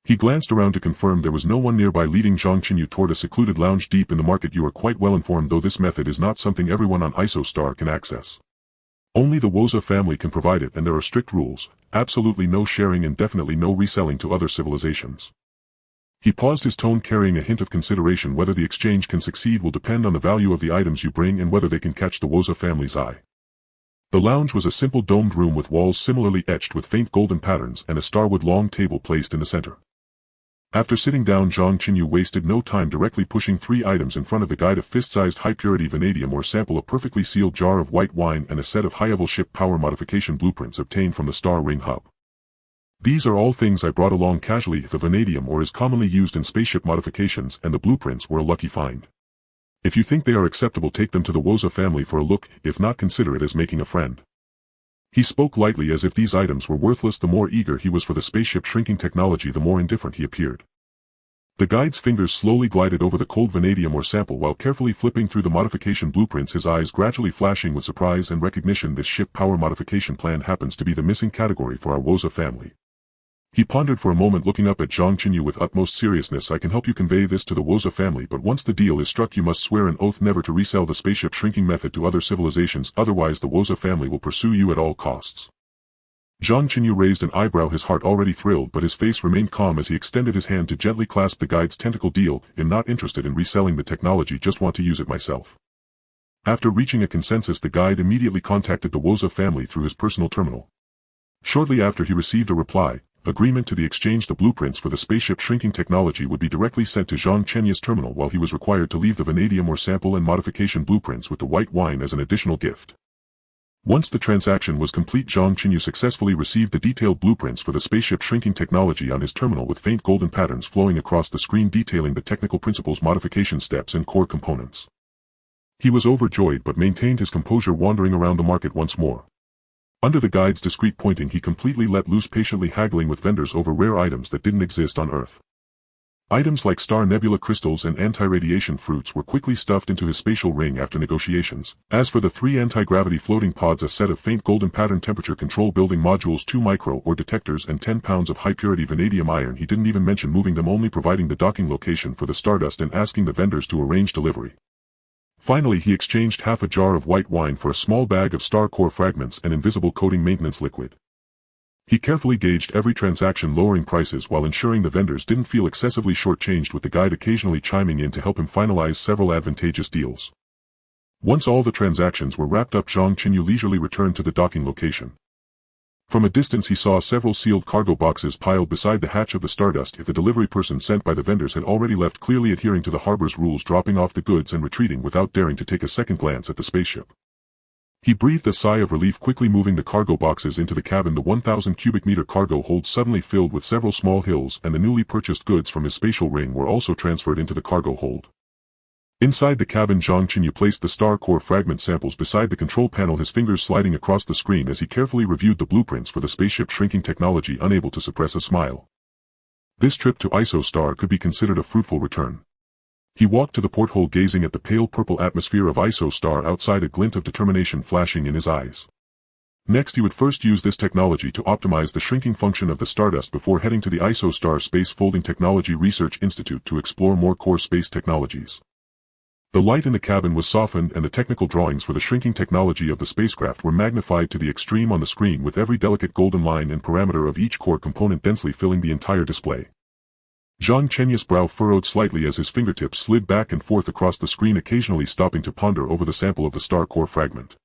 He glanced around to confirm there was no one nearby, leading Zhang Chenyu toward a secluded lounge deep in the market. You are quite well informed, though this method is not something everyone on Isostar can access. Only the Woza family can provide it, and there are strict rules, absolutely no sharing and definitely no reselling to other civilizations. He paused, his tone carrying a hint of consideration. Whether the exchange can succeed will depend on the value of the items you bring and whether they can catch the Woza family's eye. The lounge was a simple domed room with walls similarly etched with faint golden patterns and a starwood long table placed in the center. After sitting down, Zhang Chenyu wasted no time, directly pushing 3 items in front of the guide: a fist-sized high-purity vanadium ore sample, a perfectly sealed jar of white wine, and a set of high-level ship power modification blueprints obtained from the Star Ring hub. These are all things I brought along casually. The vanadium ore is commonly used in spaceship modifications, and the blueprints were a lucky find. If you think they are acceptable, take them to the Woza family for a look. If not, consider it as making a friend. He spoke lightly, as if these items were worthless. The more eager he was for the spaceship shrinking technology, the more indifferent he appeared. The guide's fingers slowly glided over the cold vanadium ore sample while carefully flipping through the modification blueprints, his eyes gradually flashing with surprise and recognition. This ship power modification plan happens to be the missing category for our Woza family. He pondered for a moment, looking up at Zhang Chenyu with utmost seriousness. I can help you convey this to the Woza family, but once the deal is struck you must swear an oath never to resell the spaceship shrinking method to other civilizations, otherwise the Woza family will pursue you at all costs. Zhang Chenyu raised an eyebrow, his heart already thrilled, but his face remained calm as he extended his hand to gently clasp the guide's tentacle. Deal: I'm not interested in reselling the technology, just want to use it myself. After reaching a consensus, the guide immediately contacted the Woza family through his personal terminal. Shortly after, he received a reply. Agreement to the exchange. The blueprints for the spaceship shrinking technology would be directly sent to Zhang Chenyu's terminal, while he was required to leave the vanadium ore sample and modification blueprints with the white wine as an additional gift. Once the transaction was complete, Zhang Chenyu successfully received the detailed blueprints for the spaceship shrinking technology on his terminal, with faint golden patterns flowing across the screen detailing the technical principles, modification steps, and core components. He was overjoyed but maintained his composure, wandering around the market once more. Under the guide's discreet pointing, he completely let loose, patiently haggling with vendors over rare items that didn't exist on Earth. Items like star nebula crystals and anti-radiation fruits were quickly stuffed into his spatial ring after negotiations. As for the 3 anti-gravity floating pods, a set of faint golden pattern temperature control building modules, 2 micro ore detectors, and 10 pounds of high-purity vanadium iron, he didn't even mention moving them, only providing the docking location for the Stardust and asking the vendors to arrange delivery. Finally, he exchanged half a jar of white wine for a small bag of star core fragments and invisible coating maintenance liquid. He carefully gauged every transaction, lowering prices while ensuring the vendors didn't feel excessively shortchanged, with the guide occasionally chiming in to help him finalize several advantageous deals. Once all the transactions were wrapped up, Zhang Chenyu leisurely returned to the docking location. From a distance he saw several sealed cargo boxes piled beside the hatch of the Stardust. If the delivery person sent by the vendors had already left, clearly adhering to the harbor's rules, dropping off the goods and retreating without daring to take a second glance at the spaceship. He breathed a sigh of relief, quickly moving the cargo boxes into the cabin. The 1,000 cubic meter cargo hold suddenly filled with several small hills, and the newly purchased goods from his spatial ring were also transferred into the cargo hold. Inside the cabin, Zhang Chenyu placed the star core fragment samples beside the control panel, his fingers sliding across the screen as he carefully reviewed the blueprints for the spaceship shrinking technology, unable to suppress a smile. This trip to Isostar could be considered a fruitful return. He walked to the porthole, gazing at the pale purple atmosphere of Isostar outside, a glint of determination flashing in his eyes. Next, he would first use this technology to optimize the shrinking function of the Stardust before heading to the Isostar Space Folding Technology Research Institute to explore more core space technologies. The light in the cabin was softened, and the technical drawings for the shrinking technology of the spacecraft were magnified to the extreme on the screen, with every delicate golden line and parameter of each core component densely filling the entire display. Zhang Chenyu's brow furrowed slightly as his fingertips slid back and forth across the screen, occasionally stopping to ponder over the sample of the star core fragment.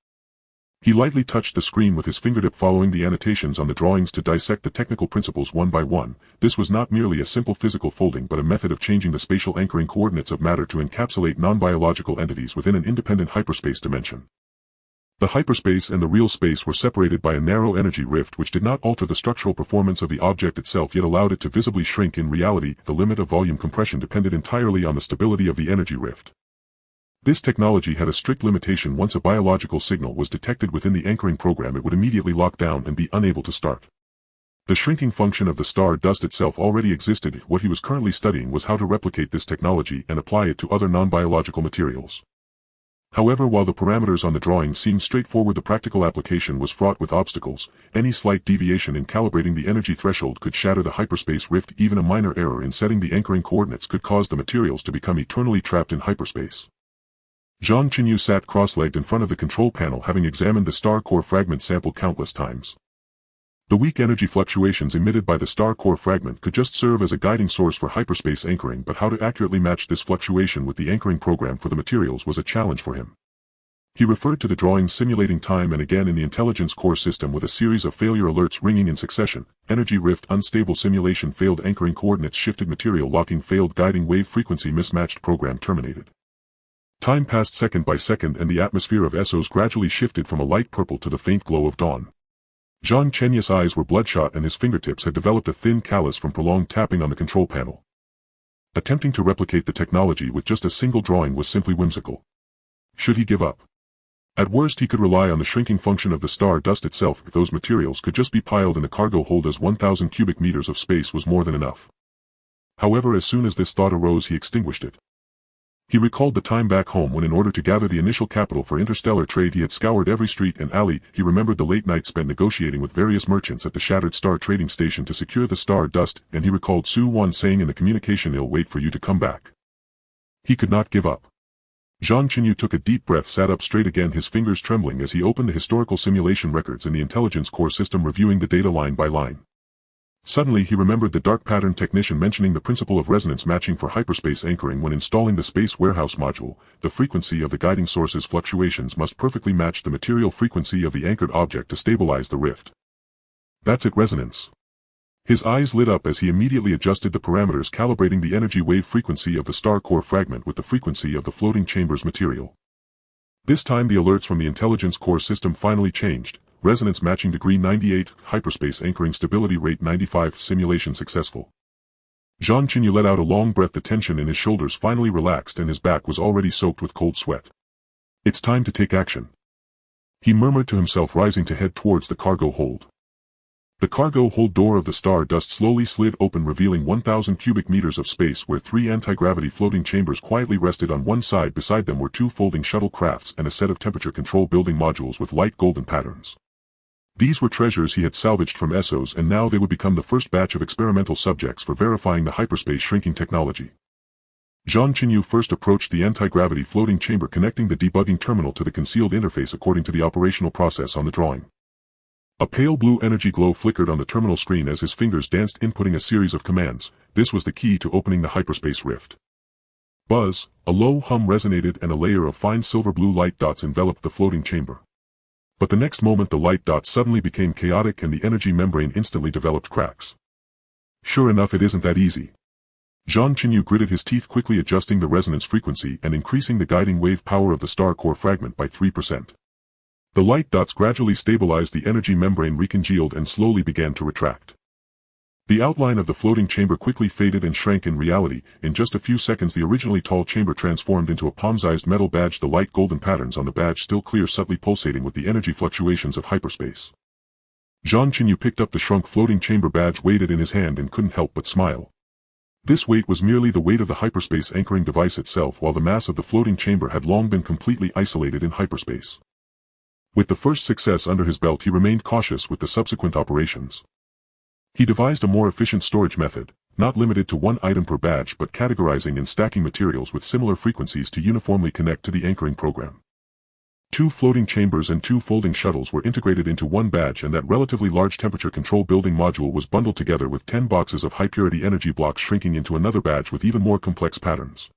He lightly touched the screen with his fingertip, following the annotations on the drawings to dissect the technical principles one by one. This was not merely a simple physical folding, but a method of changing the spatial anchoring coordinates of matter to encapsulate non-biological entities within an independent hyperspace dimension. The hyperspace and the real space were separated by a narrow energy rift which did not alter the structural performance of the object itself, yet allowed it to visibly shrink. In reality, the limit of volume compression depended entirely on the stability of the energy rift. This technology had a strict limitation: once a biological signal was detected within the anchoring program, it would immediately lock down and be unable to start. The shrinking function of the star dust itself already existed. What he was currently studying was how to replicate this technology and apply it to other non-biological materials. However, while the parameters on the drawing seemed straightforward, the practical application was fraught with obstacles. Any slight deviation in calibrating the energy threshold could shatter the hyperspace rift. Even a minor error in setting the anchoring coordinates could cause the materials to become eternally trapped in hyperspace. Zhang Chenyu sat cross-legged in front of the control panel, having examined the star core fragment sample countless times. The weak energy fluctuations emitted by the star core fragment could just serve as a guiding source for hyperspace anchoring, but how to accurately match this fluctuation with the anchoring program for the materials was a challenge for him. He referred to the drawings simulating time and again in the intelligence core system with a series of failure alerts ringing in succession: energy rift, unstable simulation, failed anchoring coordinates, shifted material locking, failed guiding wave frequency, mismatched program terminated. Time passed second by second, and the atmosphere of Essos gradually shifted from a light purple to the faint glow of dawn. Zhang Chenyu's eyes were bloodshot and his fingertips had developed a thin callus from prolonged tapping on the control panel. Attempting to replicate the technology with just a single drawing was simply whimsical. Should he give up? At worst, he could rely on the shrinking function of the star dust itself. If those materials could just be piled in the cargo hold, as 1,000 cubic meters of space was more than enough. However, as soon as this thought arose, he extinguished it. He recalled the time back home when, in order to gather the initial capital for interstellar trade, he had scoured every street and alley. He remembered the late nights spent negotiating with various merchants at the Shattered Star trading station to secure the star dust, and he recalled Su Wan saying in the communication, "He'll wait for you to come back." He could not give up. Zhang Chenyu took a deep breath, sat up straight again, his fingers trembling as he opened the historical simulation records in the intelligence core system, reviewing the data line by line. Suddenly he remembered the dark pattern technician mentioning the principle of resonance matching for hyperspace anchoring when installing the space warehouse module. The frequency of the guiding source's fluctuations must perfectly match the material frequency of the anchored object to stabilize the rift. That's it, resonance. His eyes lit up as he immediately adjusted the parameters, calibrating the energy wave frequency of the star core fragment with the frequency of the floating chamber's material. This time the alerts from the intelligence core system finally changed. Resonance matching degree 98, hyperspace anchoring stability rate 95, simulation successful. Zhang Chenyu let out a long breath. The tension in his shoulders finally relaxed and his back was already soaked with cold sweat. It's time to take action, he murmured to himself, rising to head towards the cargo hold. The cargo hold door of the star dust slowly slid open, revealing 1,000 cubic meters of space where 3 anti-gravity floating chambers quietly rested. On one side beside them were 2 folding shuttle crafts and a set of temperature control building modules with light golden patterns. These were treasures he had salvaged from Essos, and now they would become the first batch of experimental subjects for verifying the hyperspace shrinking technology. Zhang Chenyu first approached the anti-gravity floating chamber, connecting the debugging terminal to the concealed interface according to the operational process on the drawing. A pale blue energy glow flickered on the terminal screen as his fingers danced, inputting a series of commands. This was the key to opening the hyperspace rift. Buzz, a low hum resonated and a layer of fine silver blue light dots enveloped the floating chamber. But the next moment the light dots suddenly became chaotic and the energy membrane instantly developed cracks. Sure enough, it isn't that easy. Zhang Chenyu gritted his teeth, quickly adjusting the resonance frequency and increasing the guiding wave power of the star core fragment by 3%. The light dots gradually stabilized, the energy membrane recongealed and slowly began to retract. The outline of the floating chamber quickly faded and shrank. In reality, in just a few seconds the originally tall chamber transformed into a palm-sized metal badge, the light golden patterns on the badge still clear, subtly pulsating with the energy fluctuations of hyperspace. Zhang Chenyu picked up the shrunk floating chamber badge, weighed it in his hand and couldn't help but smile. This weight was merely the weight of the hyperspace anchoring device itself, while the mass of the floating chamber had long been completely isolated in hyperspace. With the first success under his belt, he remained cautious with the subsequent operations. He devised a more efficient storage method, not limited to 1 item per badge but categorizing and stacking materials with similar frequencies to uniformly connect to the anchoring program. 2 floating chambers and 2 folding shuttles were integrated into 1 badge, and that relatively large temperature control building module was bundled together with 10 boxes of high-purity energy blocks, shrinking into another badge with even more complex patterns.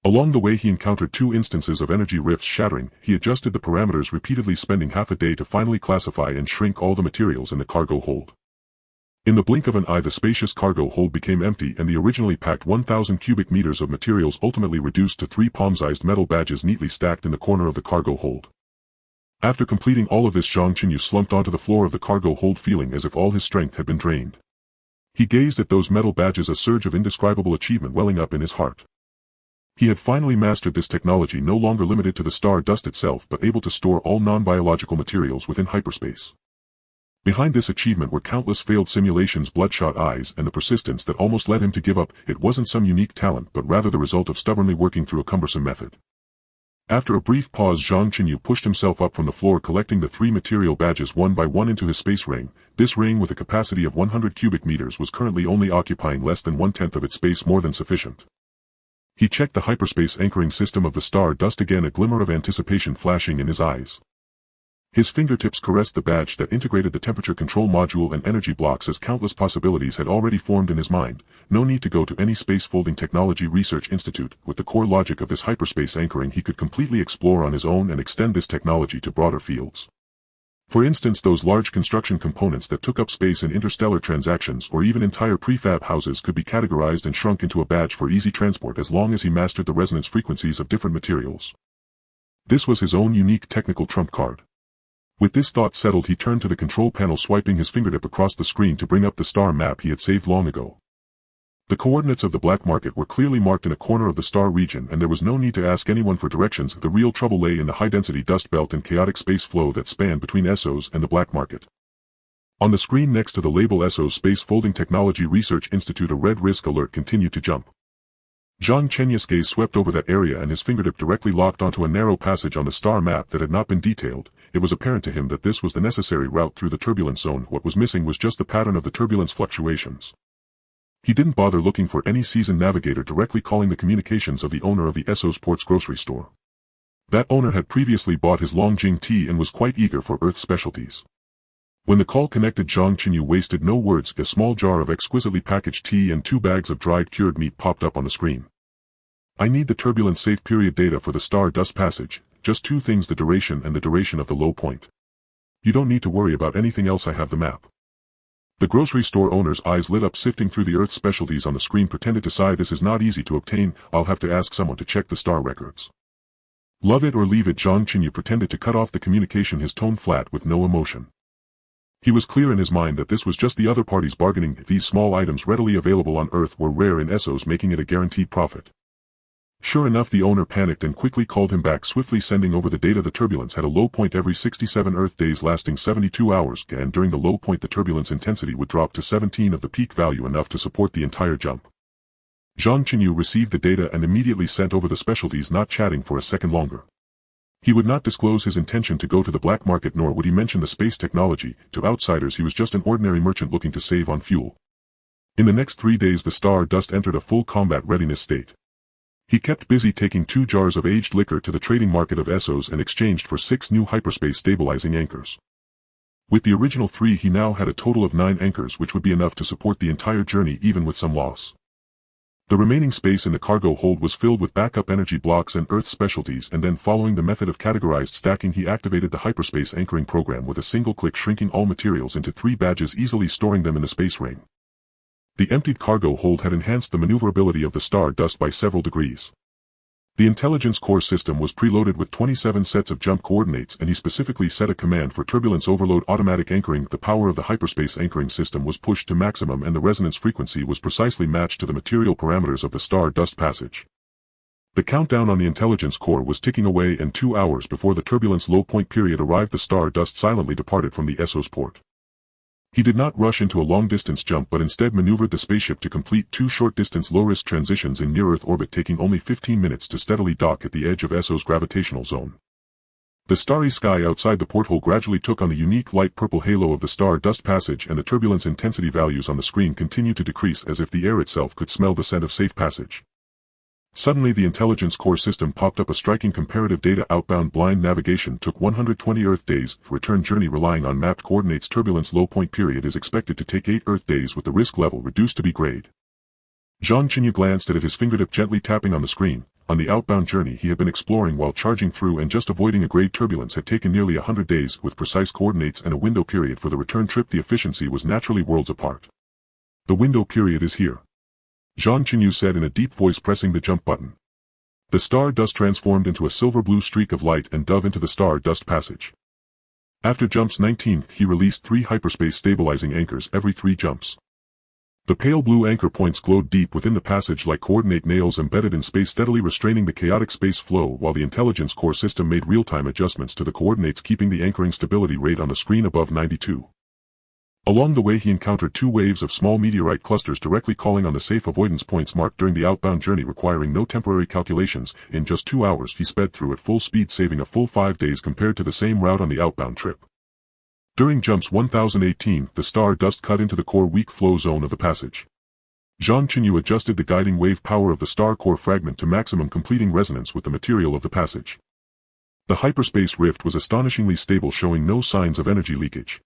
Along the way he encountered 2 instances of energy rifts shattering. He adjusted the parameters repeatedly, spending half a day to finally classify and shrink all the materials in the cargo hold. In the blink of an eye the spacious cargo hold became empty, and the originally packed 1,000 cubic meters of materials ultimately reduced to 3 palm-sized metal badges neatly stacked in the corner of the cargo hold. After completing all of this, Zhang Chenyu slumped onto the floor of the cargo hold, feeling as if all his strength had been drained. He gazed at those metal badges, a surge of indescribable achievement welling up in his heart. He had finally mastered this technology, no longer limited to the star dust itself but able to store all non-biological materials within hyperspace. Behind this achievement were countless failed simulations, bloodshot eyes, and the persistence that almost led him to give up. It wasn't some unique talent but rather the result of stubbornly working through a cumbersome method. After a brief pause, Zhang Chenyu pushed himself up from the floor, collecting the 3 material badges one by one into his space ring. This ring, with a capacity of 100 cubic meters, was currently only occupying less than 1/10 of its space, more than sufficient. He checked the hyperspace anchoring system of the Stardust again, a glimmer of anticipation flashing in his eyes. His fingertips caressed the badge that integrated the temperature control module and energy blocks, as countless possibilities had already formed in his mind. No need to go to any space folding technology research institute. With the core logic of this hyperspace anchoring, he could completely explore on his own and extend this technology to broader fields. For instance, those large construction components that took up space in interstellar transactions, or even entire prefab houses, could be categorized and shrunk into a badge for easy transport as long as he mastered the resonance frequencies of different materials. This was his own unique technical trump card. With this thought settled, he turned to the control panel, swiping his fingertip across the screen to bring up the star map he had saved long ago. The coordinates of the black market were clearly marked in a corner of the star region, and there was no need to ask anyone for directions. The real trouble lay in the high-density dust belt and chaotic space flow that spanned between Essos and the black market. On the screen next to the label Essos Space Folding Technology Research Institute, a red risk alert continued to jump. Zhang Chenyu's gaze swept over that area, and his fingertip directly locked onto a narrow passage on the star map that had not been detailed. It was apparent to him that this was the necessary route through the turbulence zone. What was missing was just the pattern of the turbulence fluctuations. He didn't bother looking for any seasoned navigator, directly calling the communications of the owner of the Essos Port's grocery store. That owner had previously bought his Longjing tea and was quite eager for Earth specialties. When the call connected, Zhang Chenyu wasted no words. A small jar of exquisitely packaged tea and 2 bags of dried cured meat popped up on the screen. I need the turbulence safe period data for the Stardust passage, just 2 things: the duration and the duration of the low point. You don't need to worry about anything else, I have the map. The grocery store owner's eyes lit up, sifting through the Earth specialties on the screen, pretended to sigh. This is not easy to obtain. I'll have to ask someone to check the star records. Love it or leave it. Zhang Chenyu pretended to cut off the communication, his tone flat with no emotion. He was clear in his mind that this was just the other party's bargaining. These small items readily available on Earth were rare in Essos, making it a guaranteed profit. Sure enough, the owner panicked and quickly called him back, swiftly sending over the data. The turbulence had a low point every 67 Earth days lasting 72 hours, and during the low point the turbulence intensity would drop to 17 of the peak value, enough to support the entire jump. Zhang Chenyu received the data and immediately sent over the specialties, not chatting for a second longer. He would not disclose his intention to go to the black market, nor would he mention the space technology. To outsiders he was just an ordinary merchant looking to save on fuel. In the next 3 days the Stardust entered a full combat readiness state. He kept busy taking 2 jars of aged liquor to the trading market of Essos and exchanged for 6 new hyperspace stabilizing anchors. With the original 3 he now had a total of 9 anchors, which would be enough to support the entire journey even with some loss. The remaining space in the cargo hold was filled with backup energy blocks and Earth specialties, and then, following the method of categorized stacking, he activated the hyperspace anchoring program with a single click, shrinking all materials into 3 badges, easily storing them in the space ring. The emptied cargo hold had enhanced the maneuverability of the Stardust by several degrees. The intelligence core system was preloaded with 27 sets of jump coordinates, and he specifically set a command for turbulence overload automatic anchoring. The power of the hyperspace anchoring system was pushed to maximum, and the resonance frequency was precisely matched to the material parameters of the Stardust passage. The countdown on the intelligence core was ticking away, and 2 hours before the turbulence low point period arrived, the Stardust silently departed from the Essos port. He did not rush into a long-distance jump, but instead maneuvered the spaceship to complete 2 short-distance low-risk transitions in near-Earth orbit, taking only 15 minutes to steadily dock at the edge of Essos' gravitational zone. The starry sky outside the porthole gradually took on the unique light purple halo of the Stardust passage, and the turbulence intensity values on the screen continued to decrease, as if the air itself could smell the scent of safe passage. Suddenly the intelligence core system popped up a striking comparative data: outbound blind navigation took 120 Earth days, return journey relying on mapped coordinates, turbulence low point period is expected to take 8 Earth days with the risk level reduced to B grade. Zhang Chenyu glanced at it, his fingertip gently tapping on the screen. On the outbound journey he had been exploring while charging through and just avoiding a grade turbulence had taken nearly 100 days, with precise coordinates and a window period for the return trip. The efficiency was naturally worlds apart. The window period is here, Zhang Chenyu said in a deep voice, pressing the jump button. The Stardust transformed into a silver-blue streak of light and dove into the Stardust passage. After jumps 19, he released 3 hyperspace stabilizing anchors every 3 jumps. The pale blue anchor points glowed deep within the passage like coordinate nails embedded in space, steadily restraining the chaotic space flow, while the intelligence core system made real-time adjustments to the coordinates, keeping the anchoring stability rate on the screen above 92. Along the way he encountered 2 waves of small meteorite clusters directly calling on the safe avoidance points marked during the outbound journey, requiring no temporary calculations. In just 2 hours he sped through at full speed, saving a full 5 days compared to the same route on the outbound trip. During jumps 1018, the star dust cut into the core weak flow zone of the passage. Zhang Chenyu adjusted the guiding wave power of the star core fragment to maximum, completing resonance with the material of the passage. The hyperspace rift was astonishingly stable, showing no signs of energy leakage.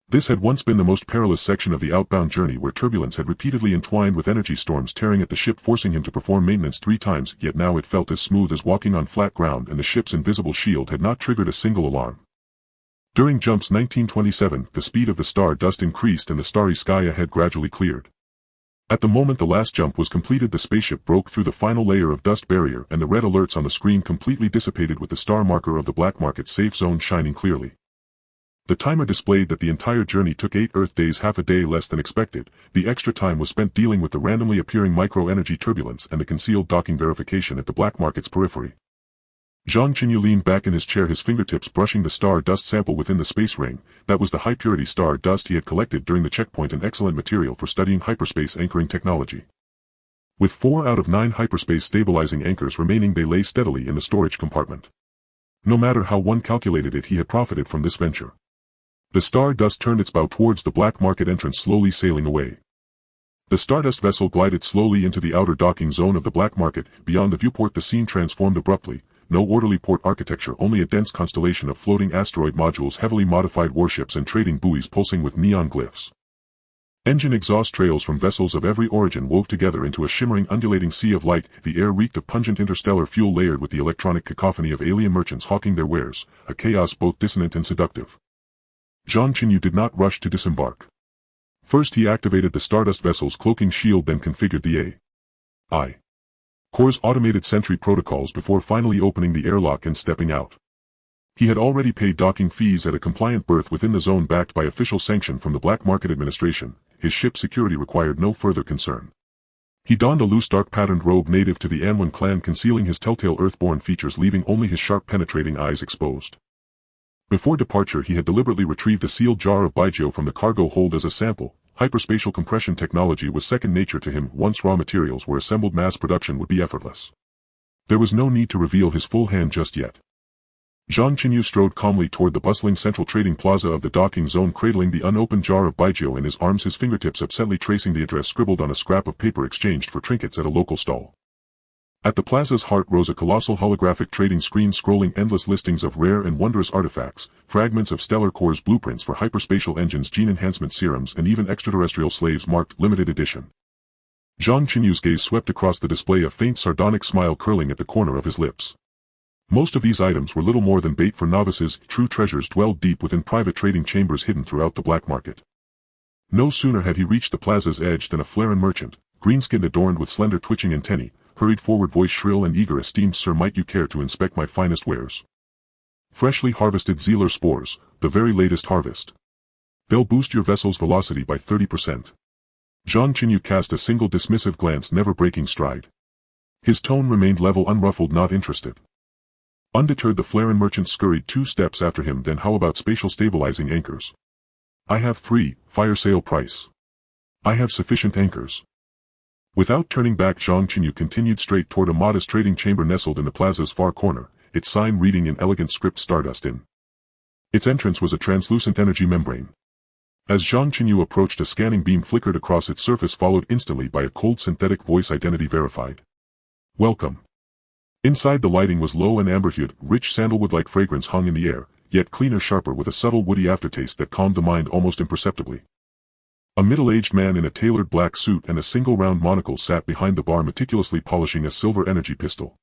This had once been the most perilous section of the outbound journey, where turbulence had repeatedly entwined with energy storms tearing at the ship, forcing him to perform maintenance 3 times, yet now it felt as smooth as walking on flat ground, and the ship's invisible shield had not triggered a single alarm. During jumps 1927, the speed of the star dust increased and the starry sky ahead gradually cleared. At the moment the last jump was completed, the spaceship broke through the final layer of dust barrier, and the red alerts on the screen completely dissipated, with the star marker of the black market safe zone shining clearly. The timer displayed that the entire journey took 8 Earth days, half a day less than expected. The extra time was spent dealing with the randomly appearing micro-energy turbulence and the concealed docking verification at the black market's periphery. Zhang Chenyu leaned back in his chair, his fingertips brushing the star dust sample within the space ring. That was the high-purity star dust he had collected during the checkpoint, an excellent material for studying hyperspace anchoring technology. With 4 out of 9 hyperspace stabilizing anchors remaining, they lay steadily in the storage compartment. No matter how one calculated it, he had profited from this venture. The star dust turned its bow towards the black market entrance, slowly sailing away. The Stardust vessel glided slowly into the outer docking zone of the black market. Beyond the viewport the scene transformed abruptly. No orderly port architecture, only a dense constellation of floating asteroid modules, heavily modified warships and trading buoys pulsing with neon glyphs. Engine exhaust trails from vessels of every origin wove together into a shimmering, undulating sea of light. The air reeked of pungent interstellar fuel, layered with the electronic cacophony of alien merchants hawking their wares, a chaos both dissonant and seductive. Zhang Chenyu did not rush to disembark. First he activated the Stardust vessel's cloaking shield, then configured the AI Core's automated sentry protocols before finally opening the airlock and stepping out. He had already paid docking fees at a compliant berth within the zone, backed by official sanction from the Black Market Administration. His ship's security required no further concern. He donned a loose dark-patterned robe native to the Anwen clan, concealing his telltale earthborn features, leaving only his sharp penetrating eyes exposed. Before departure he had deliberately retrieved a sealed jar of baijiu from the cargo hold as a sample. Hyperspatial compression technology was second nature to him. Once raw materials were assembled, mass production would be effortless. There was no need to reveal his full hand just yet. Zhang Chenyu strode calmly toward the bustling central trading plaza of the docking zone, cradling the unopened jar of baijiu in his arms, his fingertips absently tracing the address scribbled on a scrap of paper exchanged for trinkets at a local stall. At the plaza's heart rose a colossal holographic trading screen, scrolling endless listings of rare and wondrous artifacts, fragments of stellar cores, blueprints for hyperspatial engines, gene enhancement serums, and even extraterrestrial slaves marked limited edition. Zhang Chenyu's gaze swept across the display, a faint sardonic smile curling at the corner of his lips. Most of these items were little more than bait for novices. True treasures dwelled deep within private trading chambers hidden throughout the black market. No sooner had he reached the plaza's edge than a Flaren merchant, green-skinned, adorned with slender twitching antennae, hurried forward, voice shrill and eager. "Esteemed sir, might you care to inspect my finest wares? Freshly harvested Zealer spores, the very latest harvest. They'll boost your vessel's velocity by 30%. Zhang Chenyu cast a single dismissive glance, never breaking stride. His tone remained level, unruffled, not interested. Undeterred, the Flaren merchant scurried 2 steps after him. "Then how about spatial stabilizing anchors? I have 3, fire sale price. I have sufficient anchors." Without turning back, Zhang Chenyu continued straight toward a modest trading chamber nestled in the plaza's far corner, its sign reading in elegant script, "Stardust Inn." Its entrance was a translucent energy membrane. As Zhang Chenyu approached, a scanning beam flickered across its surface, followed instantly by a cold synthetic voice, "Identity verified. Welcome." Inside, the lighting was low and amber-hued, rich sandalwood-like fragrance hung in the air, yet cleaner, sharper, with a subtle woody aftertaste that calmed the mind almost imperceptibly. A middle-aged man in a tailored black suit and a single round monocle sat behind the bar, meticulously polishing a silver energy pistol.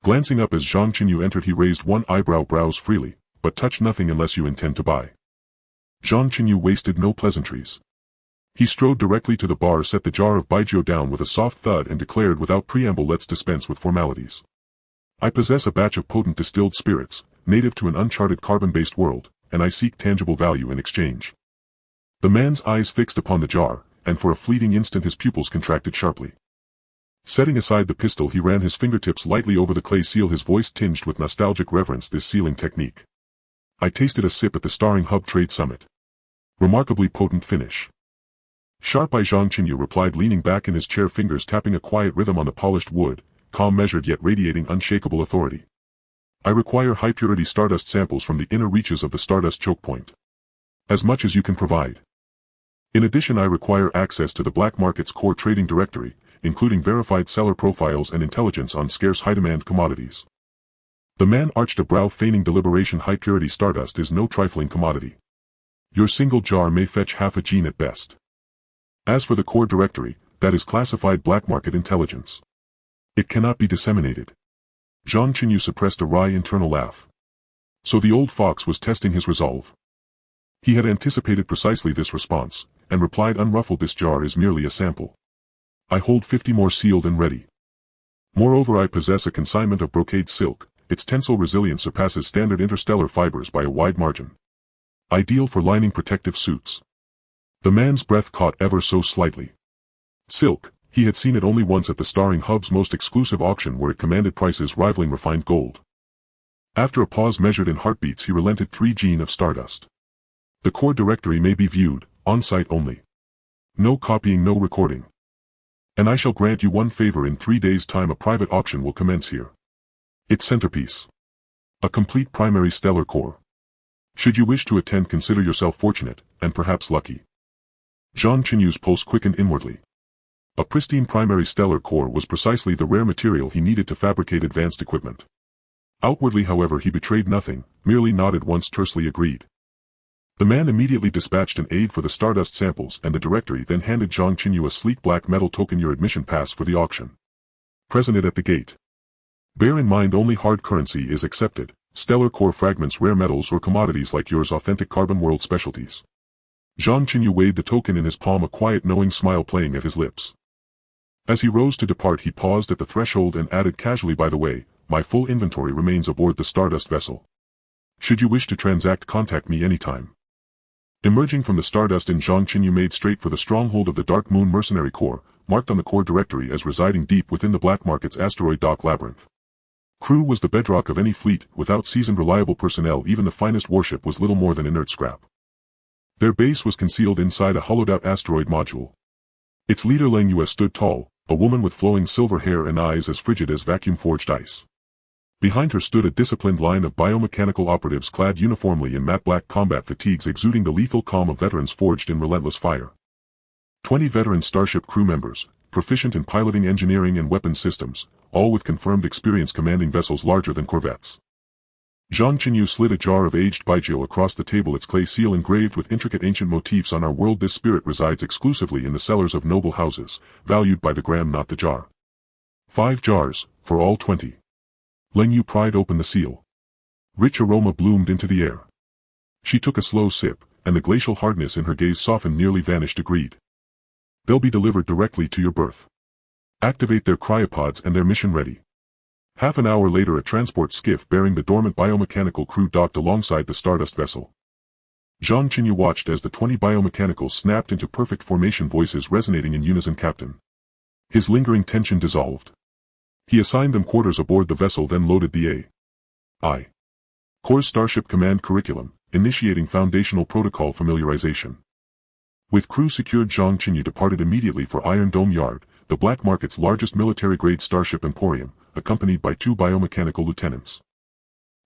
Glancing up as Zhang Chenyu entered, he raised one eyebrow, "Browse freely, but touch nothing unless you intend to buy." Zhang Chenyu wasted no pleasantries. He strode directly to the bar, set the jar of baijiu down with a soft thud, and declared without preamble, "Let's dispense with formalities. I possess a batch of potent distilled spirits, native to an uncharted carbon-based world, and I seek tangible value in exchange." The man's eyes fixed upon the jar, and for a fleeting instant his pupils contracted sharply. Setting aside the pistol, he ran his fingertips lightly over the clay seal, his voice tinged with nostalgic reverence. "This sealing technique. I tasted a sip at the Starring Hub Trade Summit. Remarkably potent finish. Sharp-eye Zhang Chenyu replied, leaning back in his chair, fingers tapping a quiet rhythm on the polished wood, calm, measured, yet radiating unshakable authority. I require high-purity stardust samples from the inner reaches of the stardust choke point. As much as you can provide. In addition, I require access to the black market's core trading directory, including verified seller profiles and intelligence on scarce high-demand commodities. The man arched a brow, feigning deliberation. High-purity stardust is no trifling commodity. Your single jar may fetch half a gene at best. As for the core directory, that is classified black market intelligence. It cannot be disseminated. Zhang Chenyu suppressed a wry internal laugh. So the old fox was testing his resolve. He had anticipated precisely this response, and replied unruffled, this jar is merely a sample. I hold 50 more sealed and ready. Moreover, I possess a consignment of brocade silk. Its tensile resilience surpasses standard interstellar fibers by a wide margin. Ideal for lining protective suits. The man's breath caught ever so slightly. Silk, he had seen it only once at the Starring Hub's most exclusive auction, where it commanded prices rivaling refined gold. After a pause measured in heartbeats, he relented. 3 gene of stardust. The core directory may be viewed, on-site only. No copying, no recording. And I shall grant you one favor: in 3 days' time a private auction will commence here. Its centerpiece. A complete primary stellar core. Should you wish to attend, consider yourself fortunate, and perhaps lucky. Zhang Chenyu's pulse quickened inwardly. A pristine primary stellar core was precisely the rare material he needed to fabricate advanced equipment. Outwardly, however, he betrayed nothing, merely nodded once, tersely agreed. The man immediately dispatched an aide for the stardust samples and the directory, then handed Zhang Chenyu a sleek black metal token, your admission pass for the auction. Present it at the gate. Bear in mind, only hard currency is accepted. Stellar core fragments, rare metals, or commodities like yours, authentic carbon world specialties. Zhang Chenyu weighed the token in his palm, a quiet knowing smile playing at his lips. As he rose to depart, he paused at the threshold and added casually, by the way, my full inventory remains aboard the stardust vessel. Should you wish to transact, contact me anytime. Emerging from the stardust, Zhang Chenyu made straight for the stronghold of the Dark Moon Mercenary Corps, marked on the core directory as residing deep within the black market's asteroid dock labyrinth. Crew was the bedrock of any fleet. Without seasoned, reliable personnel, even the finest warship was little more than inert scrap. Their base was concealed inside a hollowed-out asteroid module. Its leader Lang Yue stood tall, a woman with flowing silver hair and eyes as frigid as vacuum-forged ice. Behind her stood a disciplined line of biomechanical operatives clad uniformly in matte black combat fatigues, exuding the lethal calm of veterans forged in relentless fire. 20 veteran Starship crew members, proficient in piloting, engineering, and weapons systems, all with confirmed experience commanding vessels larger than corvettes. Zhang Chenyu slid a jar of aged baijiu across the table, its clay seal engraved with intricate ancient motifs. On our world, this spirit resides exclusively in the cellars of noble houses, valued by the gram, not the jar. 5 jars, for all 20. Lang Yu pried open the seal. Rich aroma bloomed into the air. She took a slow sip, and the glacial hardness in her gaze softened, nearly vanished. Agreed. They'll be delivered directly to your berth. Activate their cryopods and they're mission ready. Half an hour later, a transport skiff bearing the dormant biomechanical crew docked alongside the stardust vessel. Zhang Chenyu watched as the 20 biomechanicals snapped into perfect formation, voices resonating in unison. Captain. His lingering tension dissolved. He assigned them quarters aboard the vessel, then loaded the A.I. Corps Starship Command curriculum, initiating foundational protocol familiarization. With crew secured, Zhang Chenyu departed immediately for Iron Dome Yard, the black market's largest military-grade starship emporium, accompanied by 2 biomechanical lieutenants.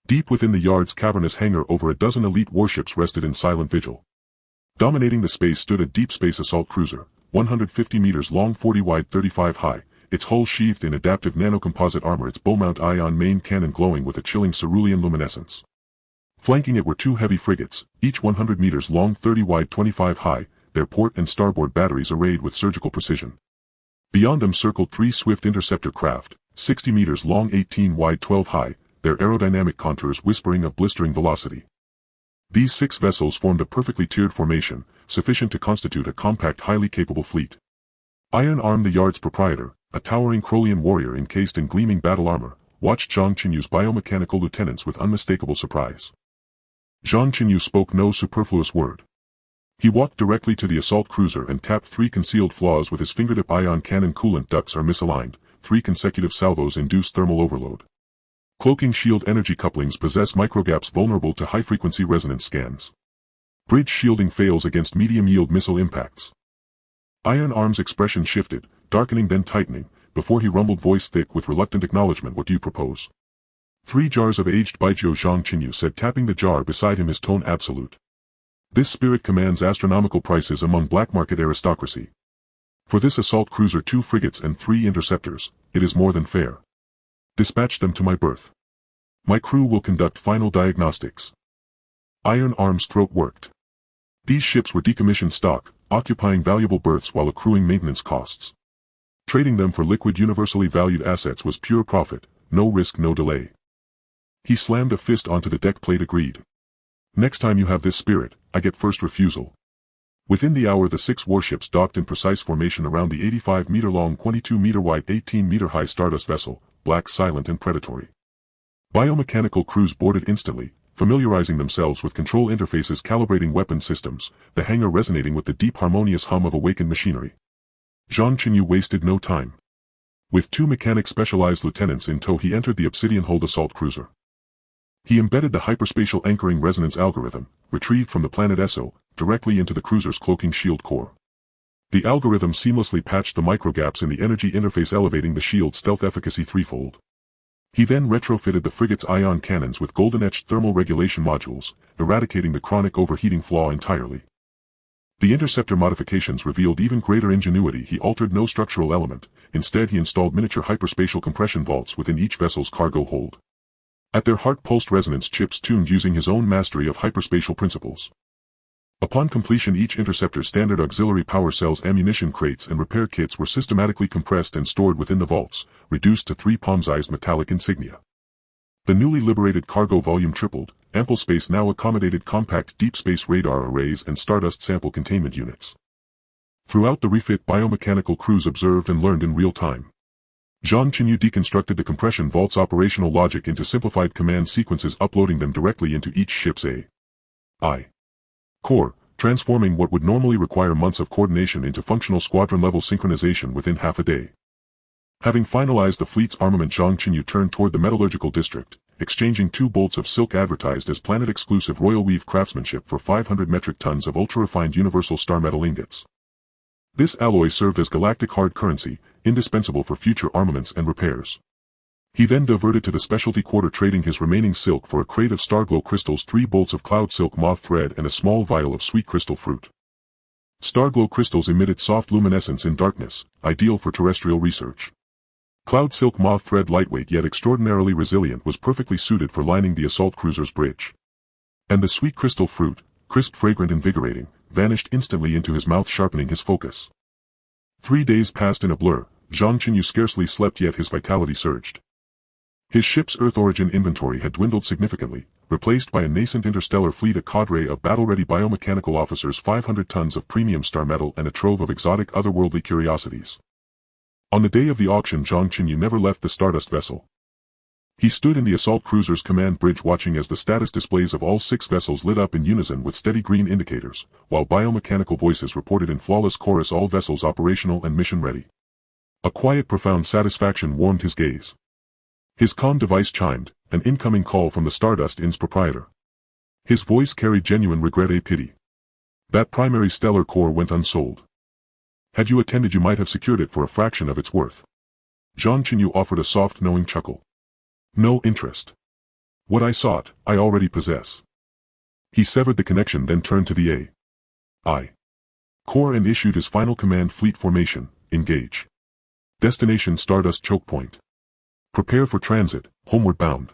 Deep within the yard's cavernous hangar, over a dozen elite warships rested in silent vigil. Dominating the space stood a deep space assault cruiser, 150 meters long, 40 wide, 35 high, its hull sheathed in adaptive nanocomposite armor, its bowmount ion main cannon glowing with a chilling cerulean luminescence. Flanking it were 2 heavy frigates, each 100 meters long, 30 wide, 25 high, their port and starboard batteries arrayed with surgical precision. Beyond them circled 3 swift interceptor craft, 60 meters long, 18 wide, 12 high, their aerodynamic contours whispering of blistering velocity. These 6 vessels formed a perfectly tiered formation, sufficient to constitute a compact, highly capable fleet. Iron Arm, the yard's proprietor, a towering Krolian warrior encased in gleaming battle armor, watched Zhang Chenyu's biomechanical lieutenants with unmistakable surprise. Zhang Chenyu spoke no superfluous word. He walked directly to the assault cruiser and tapped 3 concealed flaws with his fingertip. Ion cannon coolant ducts are misaligned, 3 consecutive salvos induce thermal overload. Cloaking shield energy couplings possess microgaps vulnerable to high-frequency resonance scans. Bridge shielding fails against medium-yield missile impacts. Iron Arm's expression shifted, darkening then tightening, before he rumbled, voice thick with reluctant acknowledgement. What do you propose? 3 jars of aged baijiu, Zhang Chenyu said, tapping the jar beside him, his tone absolute. This spirit commands astronomical prices among black market aristocracy. For this assault cruiser, 2 frigates and 3 interceptors, it is more than fair. Dispatch them to my berth. My crew will conduct final diagnostics. Iron Arm's throat worked. These ships were decommissioned stock, occupying valuable berths while accruing maintenance costs. Trading them for liquid universally valued assets was pure profit, no risk, no delay. He slammed a fist onto the deck plate. Agreed. Next time you have this spirit, I get first refusal. Within the hour the 6 warships docked in precise formation around the 85-meter-long, 22-meter-wide, 18-meter-high Stardust vessel, black, silent and predatory. Biomechanical crews boarded instantly, familiarizing themselves with control interfaces, calibrating weapon systems, the hangar resonating with the deep harmonious hum of awakened machinery. Zhang Chenyu wasted no time. With 2 mechanic specialized lieutenants in tow, he entered the obsidian-hulled assault cruiser. He embedded the hyperspatial anchoring resonance algorithm, retrieved from the planet Esso, directly into the cruiser's cloaking shield core. The algorithm seamlessly patched the microgaps in the energy interface, elevating the shield's stealth efficacy threefold. He then retrofitted the frigate's ion cannons with golden-etched thermal regulation modules, eradicating the chronic overheating flaw entirely. The interceptor modifications revealed even greater ingenuity. He altered no structural element, instead he installed miniature hyperspatial compression vaults within each vessel's cargo hold. At their heart pulsed resonance chips tuned using his own mastery of hyperspatial principles. Upon completion, each interceptor's standard auxiliary power cells, ammunition crates and repair kits were systematically compressed and stored within the vaults, reduced to 3 palm-sized metallic insignia. The newly liberated cargo volume tripled, ample space now accommodated compact deep space radar arrays and Stardust sample containment units. Throughout the refit, biomechanical crews observed and learned in real time. Zhang Chenyu deconstructed the compression vault's operational logic into simplified command sequences, uploading them directly into each ship's AI core, transforming what would normally require months of coordination into functional squadron-level synchronization within half a day. Having finalized the fleet's armament, Zhang Chenyu turned toward the metallurgical district, exchanging 2 bolts of silk advertised as planet-exclusive royal weave craftsmanship for 500 metric tons of ultra-refined universal star metal ingots. This alloy served as galactic hard currency, indispensable for future armaments and repairs. He then diverted to the specialty quarter, trading his remaining silk for a crate of starglow crystals, 3 bolts of cloud silk moth thread and a small vial of sweet crystal fruit. Starglow crystals emitted soft luminescence in darkness, ideal for terrestrial research. Cloud silk moth thread, lightweight yet extraordinarily resilient, was perfectly suited for lining the assault cruiser's bridge. And the sweet crystal fruit, crisp, fragrant, invigorating, vanished instantly into his mouth, sharpening his focus. 3 days passed in a blur. Zhang Chenyu scarcely slept, yet his vitality surged. His ship's Earth origin inventory had dwindled significantly, replaced by a nascent interstellar fleet, a cadre of battle-ready biomechanical officers, 500 tons of premium star metal and a trove of exotic otherworldly curiosities. On the day of the auction, Zhang Chenyu never left the Stardust vessel. He stood in the assault cruiser's command bridge, watching as the status displays of all 6 vessels lit up in unison with steady green indicators, while biomechanical voices reported in flawless chorus all vessels operational and mission ready. A quiet, profound satisfaction warmed his gaze. His comm device chimed, an incoming call from the Stardust Inn's proprietor. His voice carried genuine regret, a pity. That primary stellar core went unsold. Had you attended, you might have secured it for a fraction of its worth. Zhang Chenyu offered a soft, knowing chuckle. No interest. What I sought, I already possess. He severed the connection, then turned to the AI core and issued his final command: fleet formation, engage. Destination: Stardust choke point. Prepare for transit, homeward bound.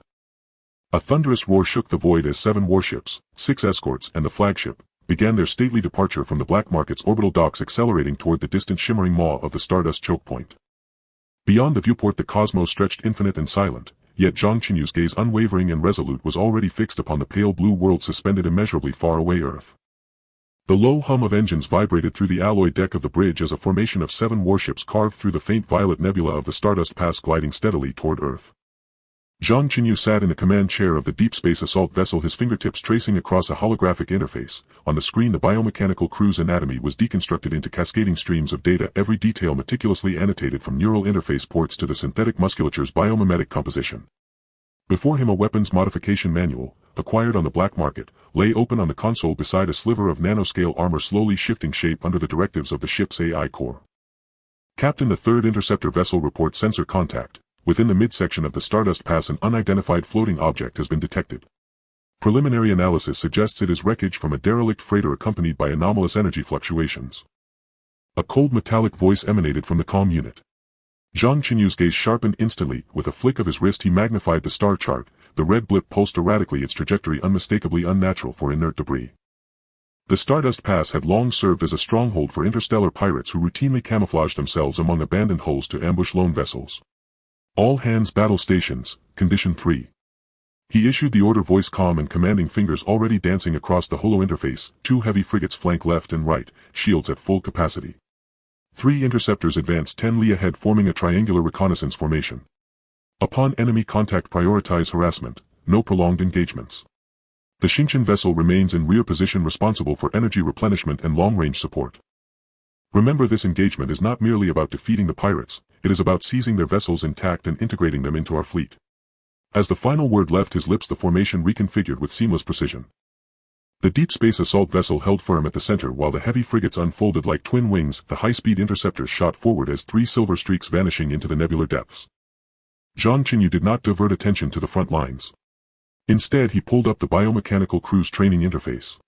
A thunderous roar shook the void as 7 warships, 6 escorts and the flagship, began their stately departure from the black market's orbital docks, accelerating toward the distant shimmering maw of the Stardust choke point. Beyond the viewport the cosmos stretched infinite and silent, yet Zhang Chenyu's gaze, unwavering and resolute, was already fixed upon the pale blue world suspended immeasurably far away, Earth. The low hum of engines vibrated through the alloy deck of the bridge as a formation of 7 warships carved through the faint violet nebula of the Stardust Pass, gliding steadily toward Earth. Zhang Chenyu sat in the command chair of the deep space assault vessel, his fingertips tracing across a holographic interface. On the screen the biomechanical crew's anatomy was deconstructed into cascading streams of data, every detail meticulously annotated from neural interface ports to the synthetic musculature's biomimetic composition. Before him a weapons modification manual, acquired on the black market, lay open on the console beside a sliver of nanoscale armor slowly shifting shape under the directives of the ship's AI core. Captain, the third interceptor vessel reports sensor contact. Within the midsection of the Stardust Pass, an unidentified floating object has been detected. Preliminary analysis suggests it is wreckage from a derelict freighter accompanied by anomalous energy fluctuations. A cold metallic voice emanated from the comm unit. Zhang Chenyu's gaze sharpened instantly. With a flick of his wrist he magnified the star chart. The red blip pulsed erratically, its trajectory unmistakably unnatural for inert debris. The Stardust Pass had long served as a stronghold for interstellar pirates who routinely camouflaged themselves among abandoned hulls to ambush lone vessels. All hands battle stations, Condition 3. He issued the order, voice calm and commanding, fingers already dancing across the holo interface. 2 heavy frigates flank left and right, shields at full capacity. 3 interceptors advance 10 li ahead, forming a triangular reconnaissance formation. Upon enemy contact, prioritize harassment, no prolonged engagements. The Xingqian vessel remains in rear position, responsible for energy replenishment and long-range support. Remember, this engagement is not merely about defeating the pirates, it is about seizing their vessels intact and integrating them into our fleet. As the final word left his lips, the formation reconfigured with seamless precision. The deep space assault vessel held firm at the center while the heavy frigates unfolded like twin wings. The high-speed interceptors shot forward as 3 silver streaks vanishing into the nebular depths. Zhang Chenyu did not divert attention to the front lines. Instead, he pulled up the biomechanical cruise training interface.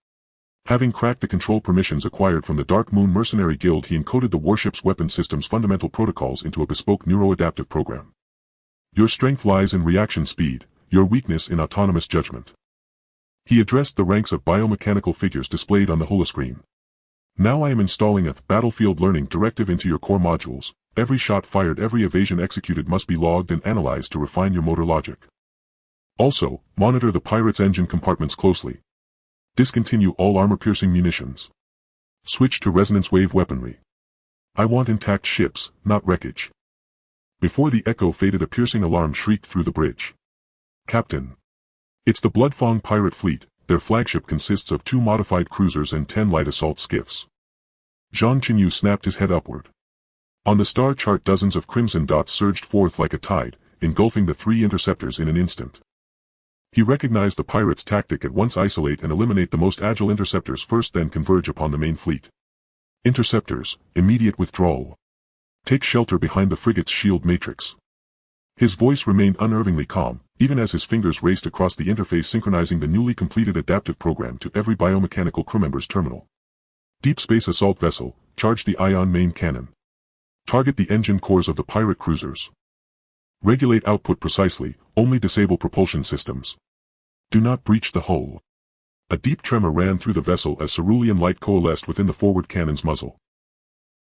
Having cracked the control permissions acquired from the Dark Moon Mercenary Guild, he encoded the warship's weapon system's fundamental protocols into a bespoke neuroadaptive program. Your strength lies in reaction speed, your weakness in autonomous judgment. He addressed the ranks of biomechanical figures displayed on the holoscreen. Now I am installing a battlefield learning directive into your core modules. Every shot fired, every evasion executed must be logged and analyzed to refine your motor logic. Also, monitor the pirates' engine compartments closely. Discontinue all armor-piercing munitions. Switch to resonance wave weaponry. I want intact ships, not wreckage. Before the echo faded, a piercing alarm shrieked through the bridge. Captain. It's the Bloodfang pirate fleet. Their flagship consists of 2 modified cruisers and 10 light assault skiffs. Zhang Chenyu snapped his head upward. On the star chart, dozens of crimson dots surged forth like a tide, engulfing the 3 interceptors in an instant. He recognized the pirates' tactic at once: isolate and eliminate the most agile interceptors first, then converge upon the main fleet. Interceptors, immediate withdrawal. Take shelter behind the frigate's shield matrix. His voice remained unnervingly calm, even as his fingers raced across the interface, synchronizing the newly completed adaptive program to every biomechanical crewmember's terminal. Deep space assault vessel, charge the ion main cannon. Target the engine cores of the pirate cruisers. Regulate output precisely, only disable propulsion systems. Do not breach the hull. A deep tremor ran through the vessel as cerulean light coalesced within the forward cannon's muzzle.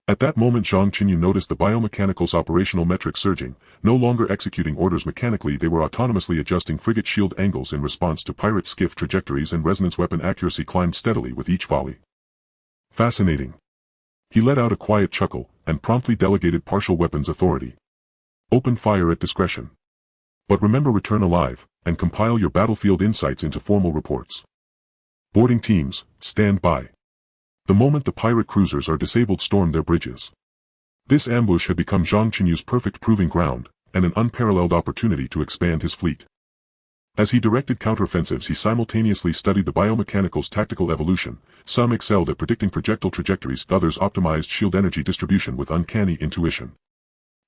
At that moment, Zhang Chenyu noticed the biomechanical's operational metrics surging. No longer executing orders mechanically, they were autonomously adjusting frigate shield angles in response to pirate skiff trajectories, and resonance weapon accuracy climbed steadily with each volley. Fascinating. He let out a quiet chuckle, and promptly delegated partial weapons authority. Open fire at discretion. But remember, return alive, and compile your battlefield insights into formal reports. Boarding teams, stand by. The moment the pirate cruisers are disabled, storm their bridges. This ambush had become Zhang Chenyu's perfect proving ground, and an unparalleled opportunity to expand his fleet. As he directed counteroffensives, he simultaneously studied the biomechanical's tactical evolution. Some excelled at predicting projectile trajectories, others optimized shield energy distribution with uncanny intuition.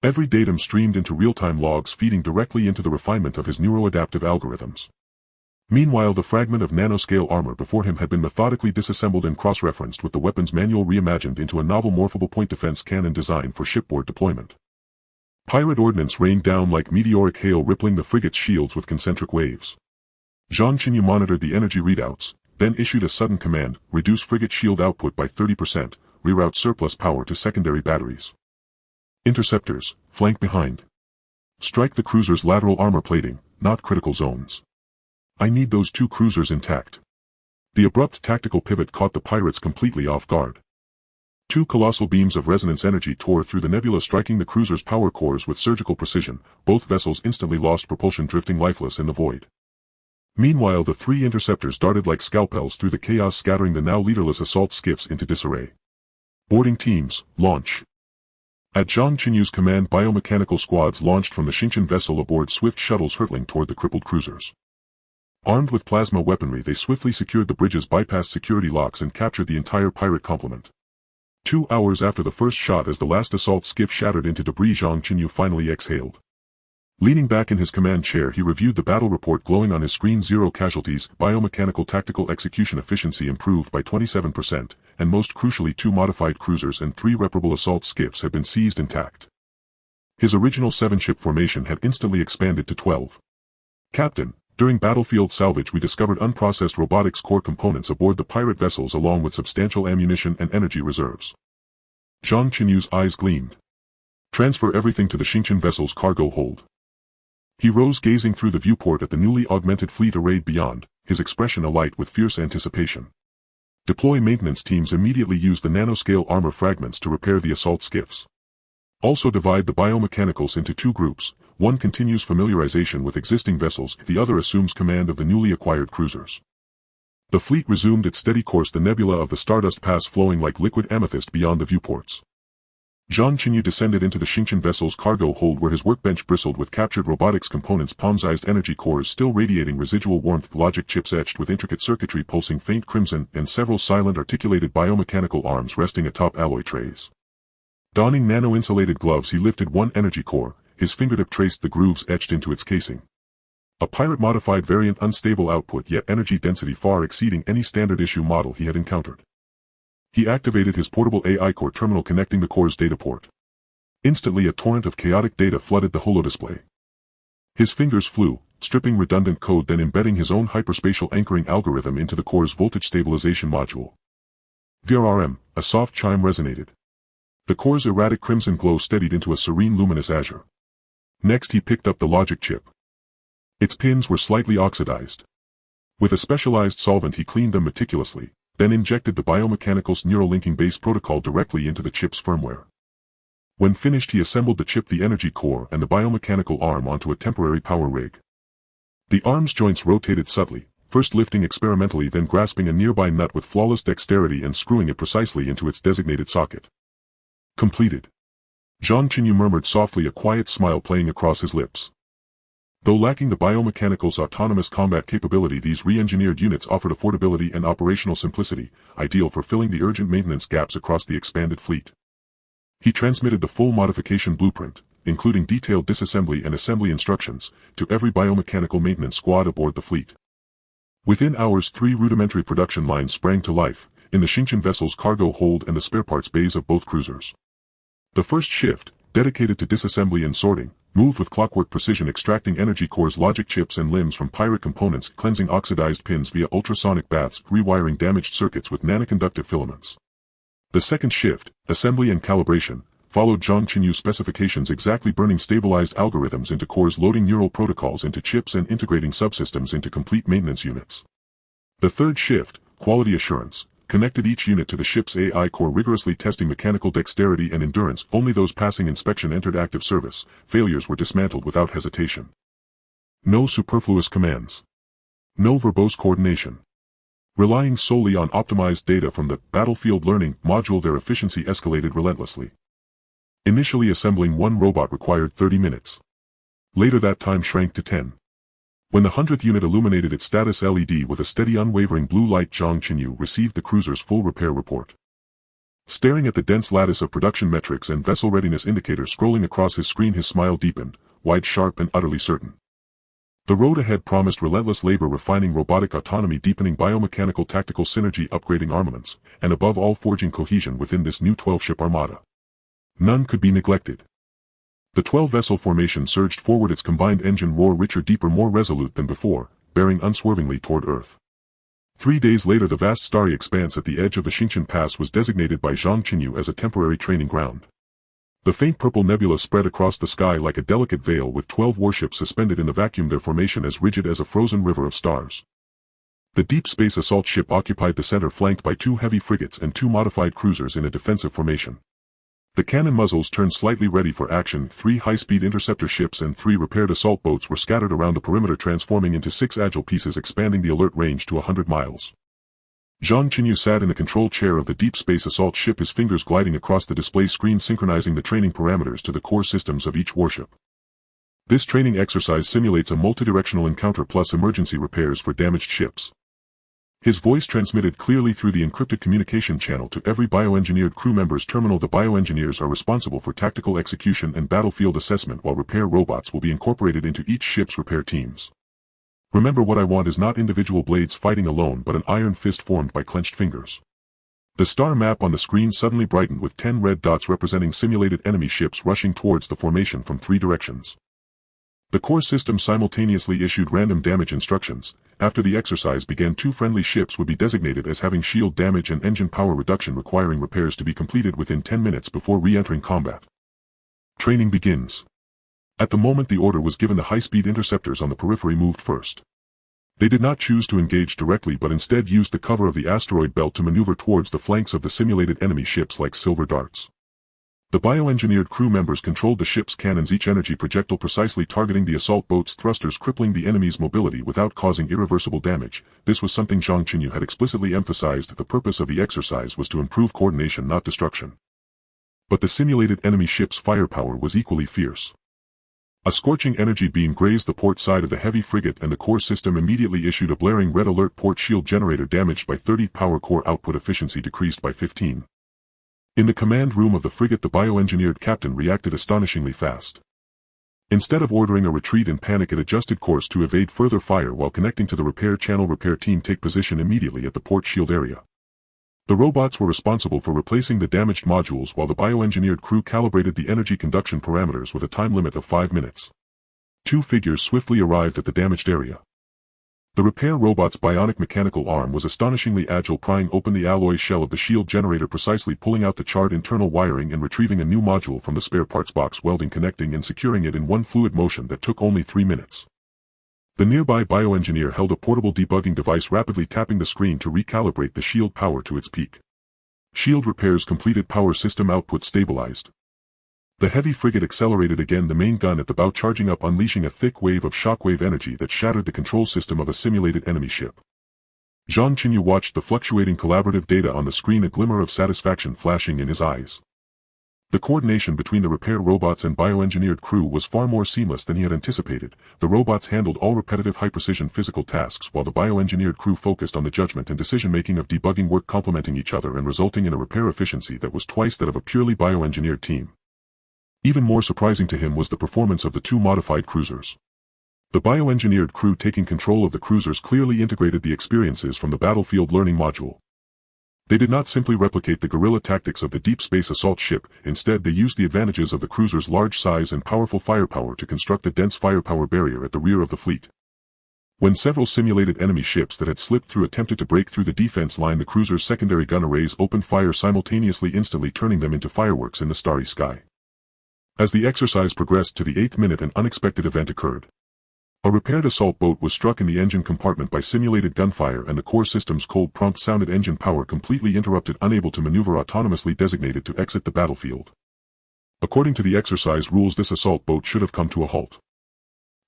Every datum streamed into real-time logs, feeding directly into the refinement of his neuroadaptive algorithms. Meanwhile, the fragment of nanoscale armor before him had been methodically disassembled and cross-referenced with the weapons manual reimagined into a novel morphable point defense cannon designed for shipboard deployment. Pirate ordnance rained down like meteoric hail, rippling the frigate's shields with concentric waves. Zhang Chenyu monitored the energy readouts, then issued a sudden command: reduce frigate shield output by 30%, reroute surplus power to secondary batteries. Interceptors, flank behind. Strike the cruiser's lateral armor plating, not critical zones. I need those 2 cruisers intact. The abrupt tactical pivot caught the pirates completely off guard. 2 colossal beams of resonance energy tore through the nebula, striking the cruiser's power cores with surgical precision. Both vessels instantly lost propulsion, drifting lifeless in the void. Meanwhile, the 3 interceptors darted like scalpels through the chaos, scattering the now leaderless assault skiffs into disarray. Boarding teams, launch. At Zhang Chenyu's command, biomechanical squads launched from the Xingqian vessel aboard swift shuttles hurtling toward the crippled cruisers. Armed with plasma weaponry, they swiftly secured the bridges, bypassed security locks, and captured the entire pirate complement. 2 hours after the first shot, as the last assault skiff shattered into debris, Zhang Chenyu finally exhaled. Leaning back in his command chair, he reviewed the battle report glowing on his screen. 0 casualties, biomechanical tactical execution efficiency improved by 27%, and most crucially 2 modified cruisers and 3 reparable assault skiffs had been seized intact. His original 7-ship formation had instantly expanded to 12. Captain, during battlefield salvage we discovered unprocessed robotics core components aboard the pirate vessels along with substantial ammunition and energy reserves. Zhang Chenyu's eyes gleamed. Transfer everything to the Xingqian vessel's cargo hold. He rose, gazing through the viewport at the newly augmented fleet arrayed beyond, his expression alight with fierce anticipation. Deploy maintenance teams. Immediately use the nanoscale armor fragments to repair the assault skiffs. Also divide the biomechanicals into 2 groups, one continues familiarization with existing vessels, the other assumes command of the newly acquired cruisers. The fleet resumed its steady course, the nebula of the Stardust Pass flowing like liquid amethyst beyond the viewports. Zhang Chenyu descended into the Xingqian vessel's cargo hold, where his workbench bristled with captured robotics components, palm-sized energy cores still radiating residual warmth, logic chips etched with intricate circuitry pulsing faint crimson, and several silent articulated biomechanical arms resting atop alloy trays. Donning nano-insulated gloves, he lifted one energy core, his fingertip traced the grooves etched into its casing. A pirate-modified variant, unstable output yet energy density far exceeding any standard-issue model he had encountered. He activated his portable AI core terminal, connecting the core's data port. Instantly a torrent of chaotic data flooded the holodisplay. His fingers flew, stripping redundant code, then embedding his own hyperspatial anchoring algorithm into the core's voltage stabilization module. VRRM, a soft chime resonated. The core's erratic crimson glow steadied into a serene luminous azure. Next he picked up the logic chip. Its pins were slightly oxidized. With a specialized solvent he cleaned them meticulously, then injected the biomechanical's neural linking base protocol directly into the chip's firmware. When finished he assembled the chip, the energy core, and the biomechanical arm onto a temporary power rig. The arm's joints rotated subtly, first lifting experimentally, then grasping a nearby nut with flawless dexterity and screwing it precisely into its designated socket. Completed. Zhang Chenyu murmured softly, a quiet smile playing across his lips. Though lacking the biomechanical's autonomous combat capability, these re-engineered units offered affordability and operational simplicity, ideal for filling the urgent maintenance gaps across the expanded fleet. He transmitted the full modification blueprint, including detailed disassembly and assembly instructions, to every biomechanical maintenance squad aboard the fleet. Within hours 3 rudimentary production lines sprang to life, in the Xingqian vessel's cargo hold and the spare parts bays of both cruisers. The first shift, dedicated to disassembly and sorting, moved with clockwork precision, extracting energy cores, logic chips and limbs from pirate components, cleansing oxidized pins via ultrasonic baths, rewiring damaged circuits with nanoconductive filaments. The second shift, assembly and calibration, followed Zhang Chenyu's specifications exactly, burning stabilized algorithms into cores, loading neural protocols into chips and integrating subsystems into complete maintenance units. The third shift, quality assurance, connected each unit to the ship's AI core, rigorously testing mechanical dexterity and endurance. Only those passing inspection entered active service. Failures were dismantled without hesitation. No superfluous commands. No verbose coordination. Relying solely on optimized data from the battlefield learning module, their efficiency escalated relentlessly. Initially assembling one robot required 30 minutes. Later that time shrank to 10. When the 100th unit illuminated its status LED with a steady unwavering blue light, Zhang Chenyu received the cruiser's full repair report. Staring at the dense lattice of production metrics and vessel readiness indicators scrolling across his screen, his smile deepened, wide, sharp and utterly certain. The road ahead promised relentless labor, refining robotic autonomy, deepening biomechanical tactical synergy, upgrading armaments, and above all forging cohesion within this new 12-ship armada. None could be neglected. The 12-vessel formation surged forward, its combined engine roar richer, deeper, more resolute than before, bearing unswervingly toward Earth. 3 days later the vast starry expanse at the edge of the Xingqian Pass was designated by Zhang Chenyu as a temporary training ground. The faint purple nebula spread across the sky like a delicate veil, with 12 warships suspended in the vacuum, their formation as rigid as a frozen river of stars. The deep space assault ship occupied the center, flanked by 2 heavy frigates and 2 modified cruisers in a defensive formation. The cannon muzzles turned slightly ready for action. 3 high-speed interceptor ships and 3 repaired assault boats were scattered around the perimeter, transforming into 6 agile pieces, expanding the alert range to 100 miles. Zhang Chenyu sat in the control chair of the deep space assault ship, his fingers gliding across the display screen, synchronizing the training parameters to the core systems of each warship. This training exercise simulates a multidirectional encounter plus emergency repairs for damaged ships. His voice transmitted clearly through the encrypted communication channel to every bioengineered crew member's terminal. The bioengineers are responsible for tactical execution and battlefield assessment, while repair robots will be incorporated into each ship's repair teams. Remember, what I want is not individual blades fighting alone, but an iron fist formed by clenched fingers. The star map on the screen suddenly brightened with 10 red dots representing simulated enemy ships rushing towards the formation from 3 directions. The core system simultaneously issued random damage instructions. After the exercise began, 2 friendly ships would be designated as having shield damage and engine power reduction, requiring repairs to be completed within 10 minutes before re-entering combat. Training begins. At the moment the order was given, the high-speed interceptors on the periphery moved first. They did not choose to engage directly, but instead used the cover of the asteroid belt to maneuver towards the flanks of the simulated enemy ships like silver darts. The bioengineered crew members controlled the ship's cannons, each energy projectile precisely targeting the assault boat's thrusters, crippling the enemy's mobility without causing irreversible damage. This was something Zhang Chenyu had explicitly emphasized. The purpose of the exercise was to improve coordination, not destruction. But the simulated enemy ship's firepower was equally fierce. A scorching energy beam grazed the port side of the heavy frigate, and the core system immediately issued a blaring red alert. Port shield generator damaged by 30, power core output efficiency decreased by 15. In the command room of the frigate, the bioengineered captain reacted astonishingly fast. Instead of ordering a retreat in panic, it adjusted course to evade further fire while connecting to the repair channel. Repair team, take position immediately at the port shield area. The robots were responsible for replacing the damaged modules, while the bioengineered crew calibrated the energy conduction parameters with a time limit of 5 minutes. 2 figures swiftly arrived at the damaged area. The repair robot's bionic mechanical arm was astonishingly agile, prying open the alloy shell of the shield generator, precisely pulling out the charred internal wiring and retrieving a new module from the spare parts box, welding, connecting and securing it in one fluid motion that took only 3 minutes. The nearby bioengineer held a portable debugging device, rapidly tapping the screen to recalibrate the shield power to its peak. Shield repairs completed, power system output stabilized. The heavy frigate accelerated again, the main gun at the bow charging up, unleashing a thick wave of shockwave energy that shattered the control system of a simulated enemy ship. Zhang Chenyu watched the fluctuating collaborative data on the screen, a glimmer of satisfaction flashing in his eyes. The coordination between the repair robots and bioengineered crew was far more seamless than he had anticipated. The robots handled all repetitive, high-precision physical tasks, while the bioengineered crew focused on the judgment and decision-making of debugging work, complementing each other and resulting in a repair efficiency that was twice that of a purely bioengineered team. Even more surprising to him was the performance of the 2 modified cruisers. The bioengineered crew taking control of the cruisers clearly integrated the experiences from the battlefield learning module. They did not simply replicate the guerrilla tactics of the deep space assault ship, instead they used the advantages of the cruiser's large size and powerful firepower to construct a dense firepower barrier at the rear of the fleet. When several simulated enemy ships that had slipped through attempted to break through the defense line, the cruiser's secondary gun arrays opened fire simultaneously, instantly turning them into fireworks in the starry sky. As the exercise progressed to the 8th minute, an unexpected event occurred. A repaired assault boat was struck in the engine compartment by simulated gunfire, and the core system's cold prompt sounded engine power completely interrupted, unable to maneuver autonomously, designated to exit the battlefield. According to the exercise rules, this assault boat should have come to a halt.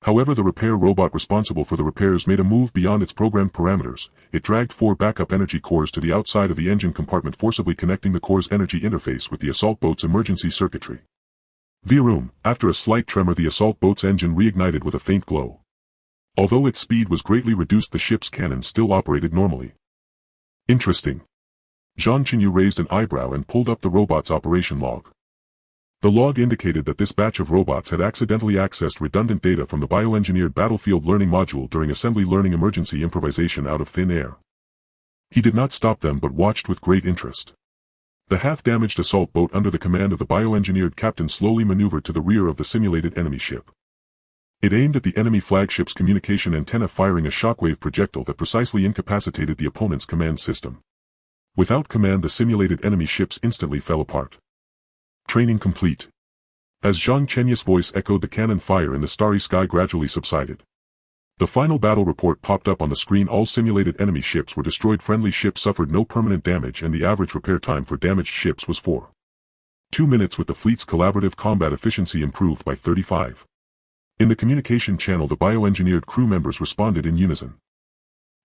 However, the repair robot responsible for the repairs made a move beyond its programmed parameters. It dragged 4 backup energy cores to the outside of the engine compartment, forcibly connecting the core's energy interface with the assault boat's emergency circuitry. Vroom! After a slight tremor, the assault boat's engine reignited with a faint glow. Although its speed was greatly reduced, the ship's cannons still operated normally. Interesting. Zhang Chenyu raised an eyebrow and pulled up the robot's operation log. The log indicated that this batch of robots had accidentally accessed redundant data from the bioengineered battlefield learning module during assembly learning emergency improvisation out of thin air. He did not stop them, but watched with great interest. The half-damaged assault boat under the command of the bioengineered captain slowly maneuvered to the rear of the simulated enemy ship. It aimed at the enemy flagship's communication antenna, firing a shockwave projectile that precisely incapacitated the opponent's command system. Without command, the simulated enemy ships instantly fell apart. Training complete. As Zhang Chenyu's voice echoed, the cannon fire in the starry sky gradually subsided. The final battle report popped up on the screen. All simulated enemy ships were destroyed. Friendly ships suffered no permanent damage, and the average repair time for damaged ships was 4.2 minutes, with the fleet's collaborative combat efficiency improved by 35. In the communication channel, the bioengineered crew members responded in unison.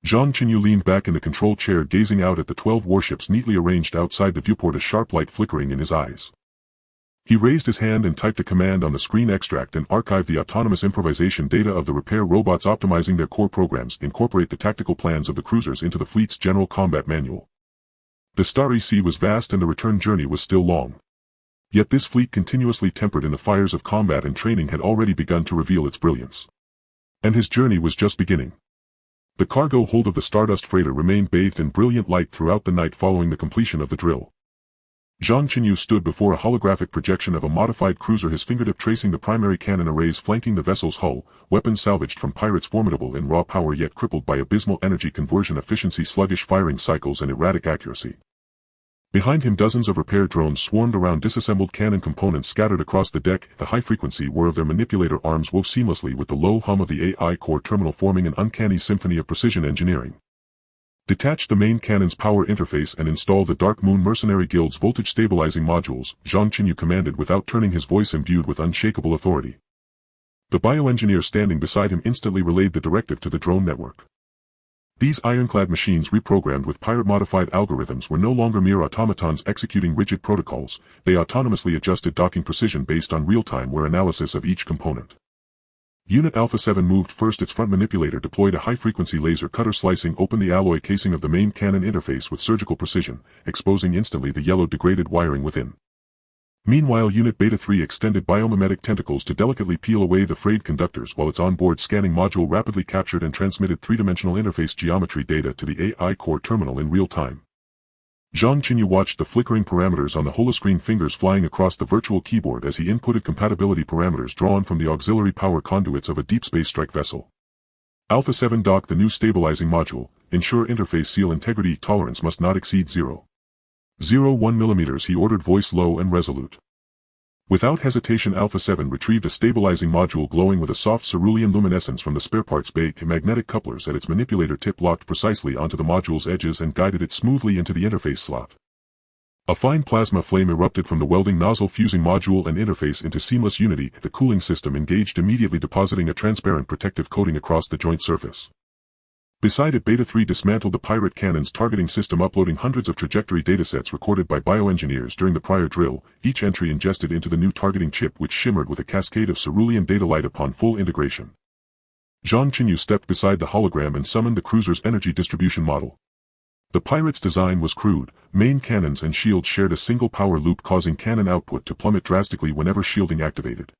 Zhang Chenyu leaned back in the control chair, gazing out at the 12 warships neatly arranged outside the viewport, a sharp light flickering in his eyes. He raised his hand and typed a command on the screen: extract and archive the autonomous improvisation data of the repair robots, optimizing their core programs, incorporate the tactical plans of the cruisers into the fleet's general combat manual. The starry sea was vast and the return journey was still long. Yet this fleet, continuously tempered in the fires of combat and training, had already begun to reveal its brilliance. And his journey was just beginning. The cargo hold of the Stardust freighter remained bathed in brilliant light throughout the night following the completion of the drill. Zhang Chenyu stood before a holographic projection of a modified cruiser, his fingertip tracing the primary cannon arrays flanking the vessel's hull, weapons salvaged from pirates formidable in raw power yet crippled by abysmal energy conversion efficiency, sluggish firing cycles and erratic accuracy. Behind him dozens of repair drones swarmed around disassembled cannon components scattered across the deck. The high-frequency whir of their manipulator arms wove seamlessly with the low hum of the AI core terminal, forming an uncanny symphony of precision engineering. Detach the main cannon's power interface and install the Dark Moon Mercenary Guild's voltage stabilizing modules, Zhang Chenyu commanded without turning, his voice imbued with unshakable authority. The bioengineer standing beside him instantly relayed the directive to the drone network. These ironclad machines, reprogrammed with pirate-modified algorithms, were no longer mere automatons executing rigid protocols. They autonomously adjusted docking precision based on real-time wear analysis of each component. Unit Alpha 7 moved first. Its front manipulator deployed a high-frequency laser cutter, slicing open the alloy casing of the main cannon interface with surgical precision, exposing instantly the yellow degraded wiring within. Meanwhile, Unit Beta 3 extended biomimetic tentacles to delicately peel away the frayed conductors, while its onboard scanning module rapidly captured and transmitted three-dimensional interface geometry data to the AI core terminal in real time. Zhang Chenyu watched the flickering parameters on the holoscreen, fingers flying across the virtual keyboard as he inputted compatibility parameters drawn from the auxiliary power conduits of a deep space strike vessel. Alpha 7, dock the new stabilizing module. Ensure interface seal integrity. Tolerance must not exceed 0.01 mm, he ordered, voice low and resolute. Without hesitation, Alpha 7 retrieved a stabilizing module glowing with a soft cerulean luminescence from the spare parts bay. Magnetic couplers at its manipulator tip locked precisely onto the module's edges and guided it smoothly into the interface slot. A fine plasma flame erupted from the welding nozzle, fusing module and interface into seamless unity. The cooling system engaged immediately, depositing a transparent protective coating across the joint surface. Beside it, Beta 3 dismantled the pirate cannon's targeting system, uploading hundreds of trajectory datasets recorded by bioengineers during the prior drill, each entry ingested into the new targeting chip, which shimmered with a cascade of cerulean data light upon full integration. Zhang Chenyu stepped beside the hologram and summoned the cruiser's energy distribution model. The pirate's design was crude. Main cannons and shields shared a single power loop, causing cannon output to plummet drastically whenever shielding activated.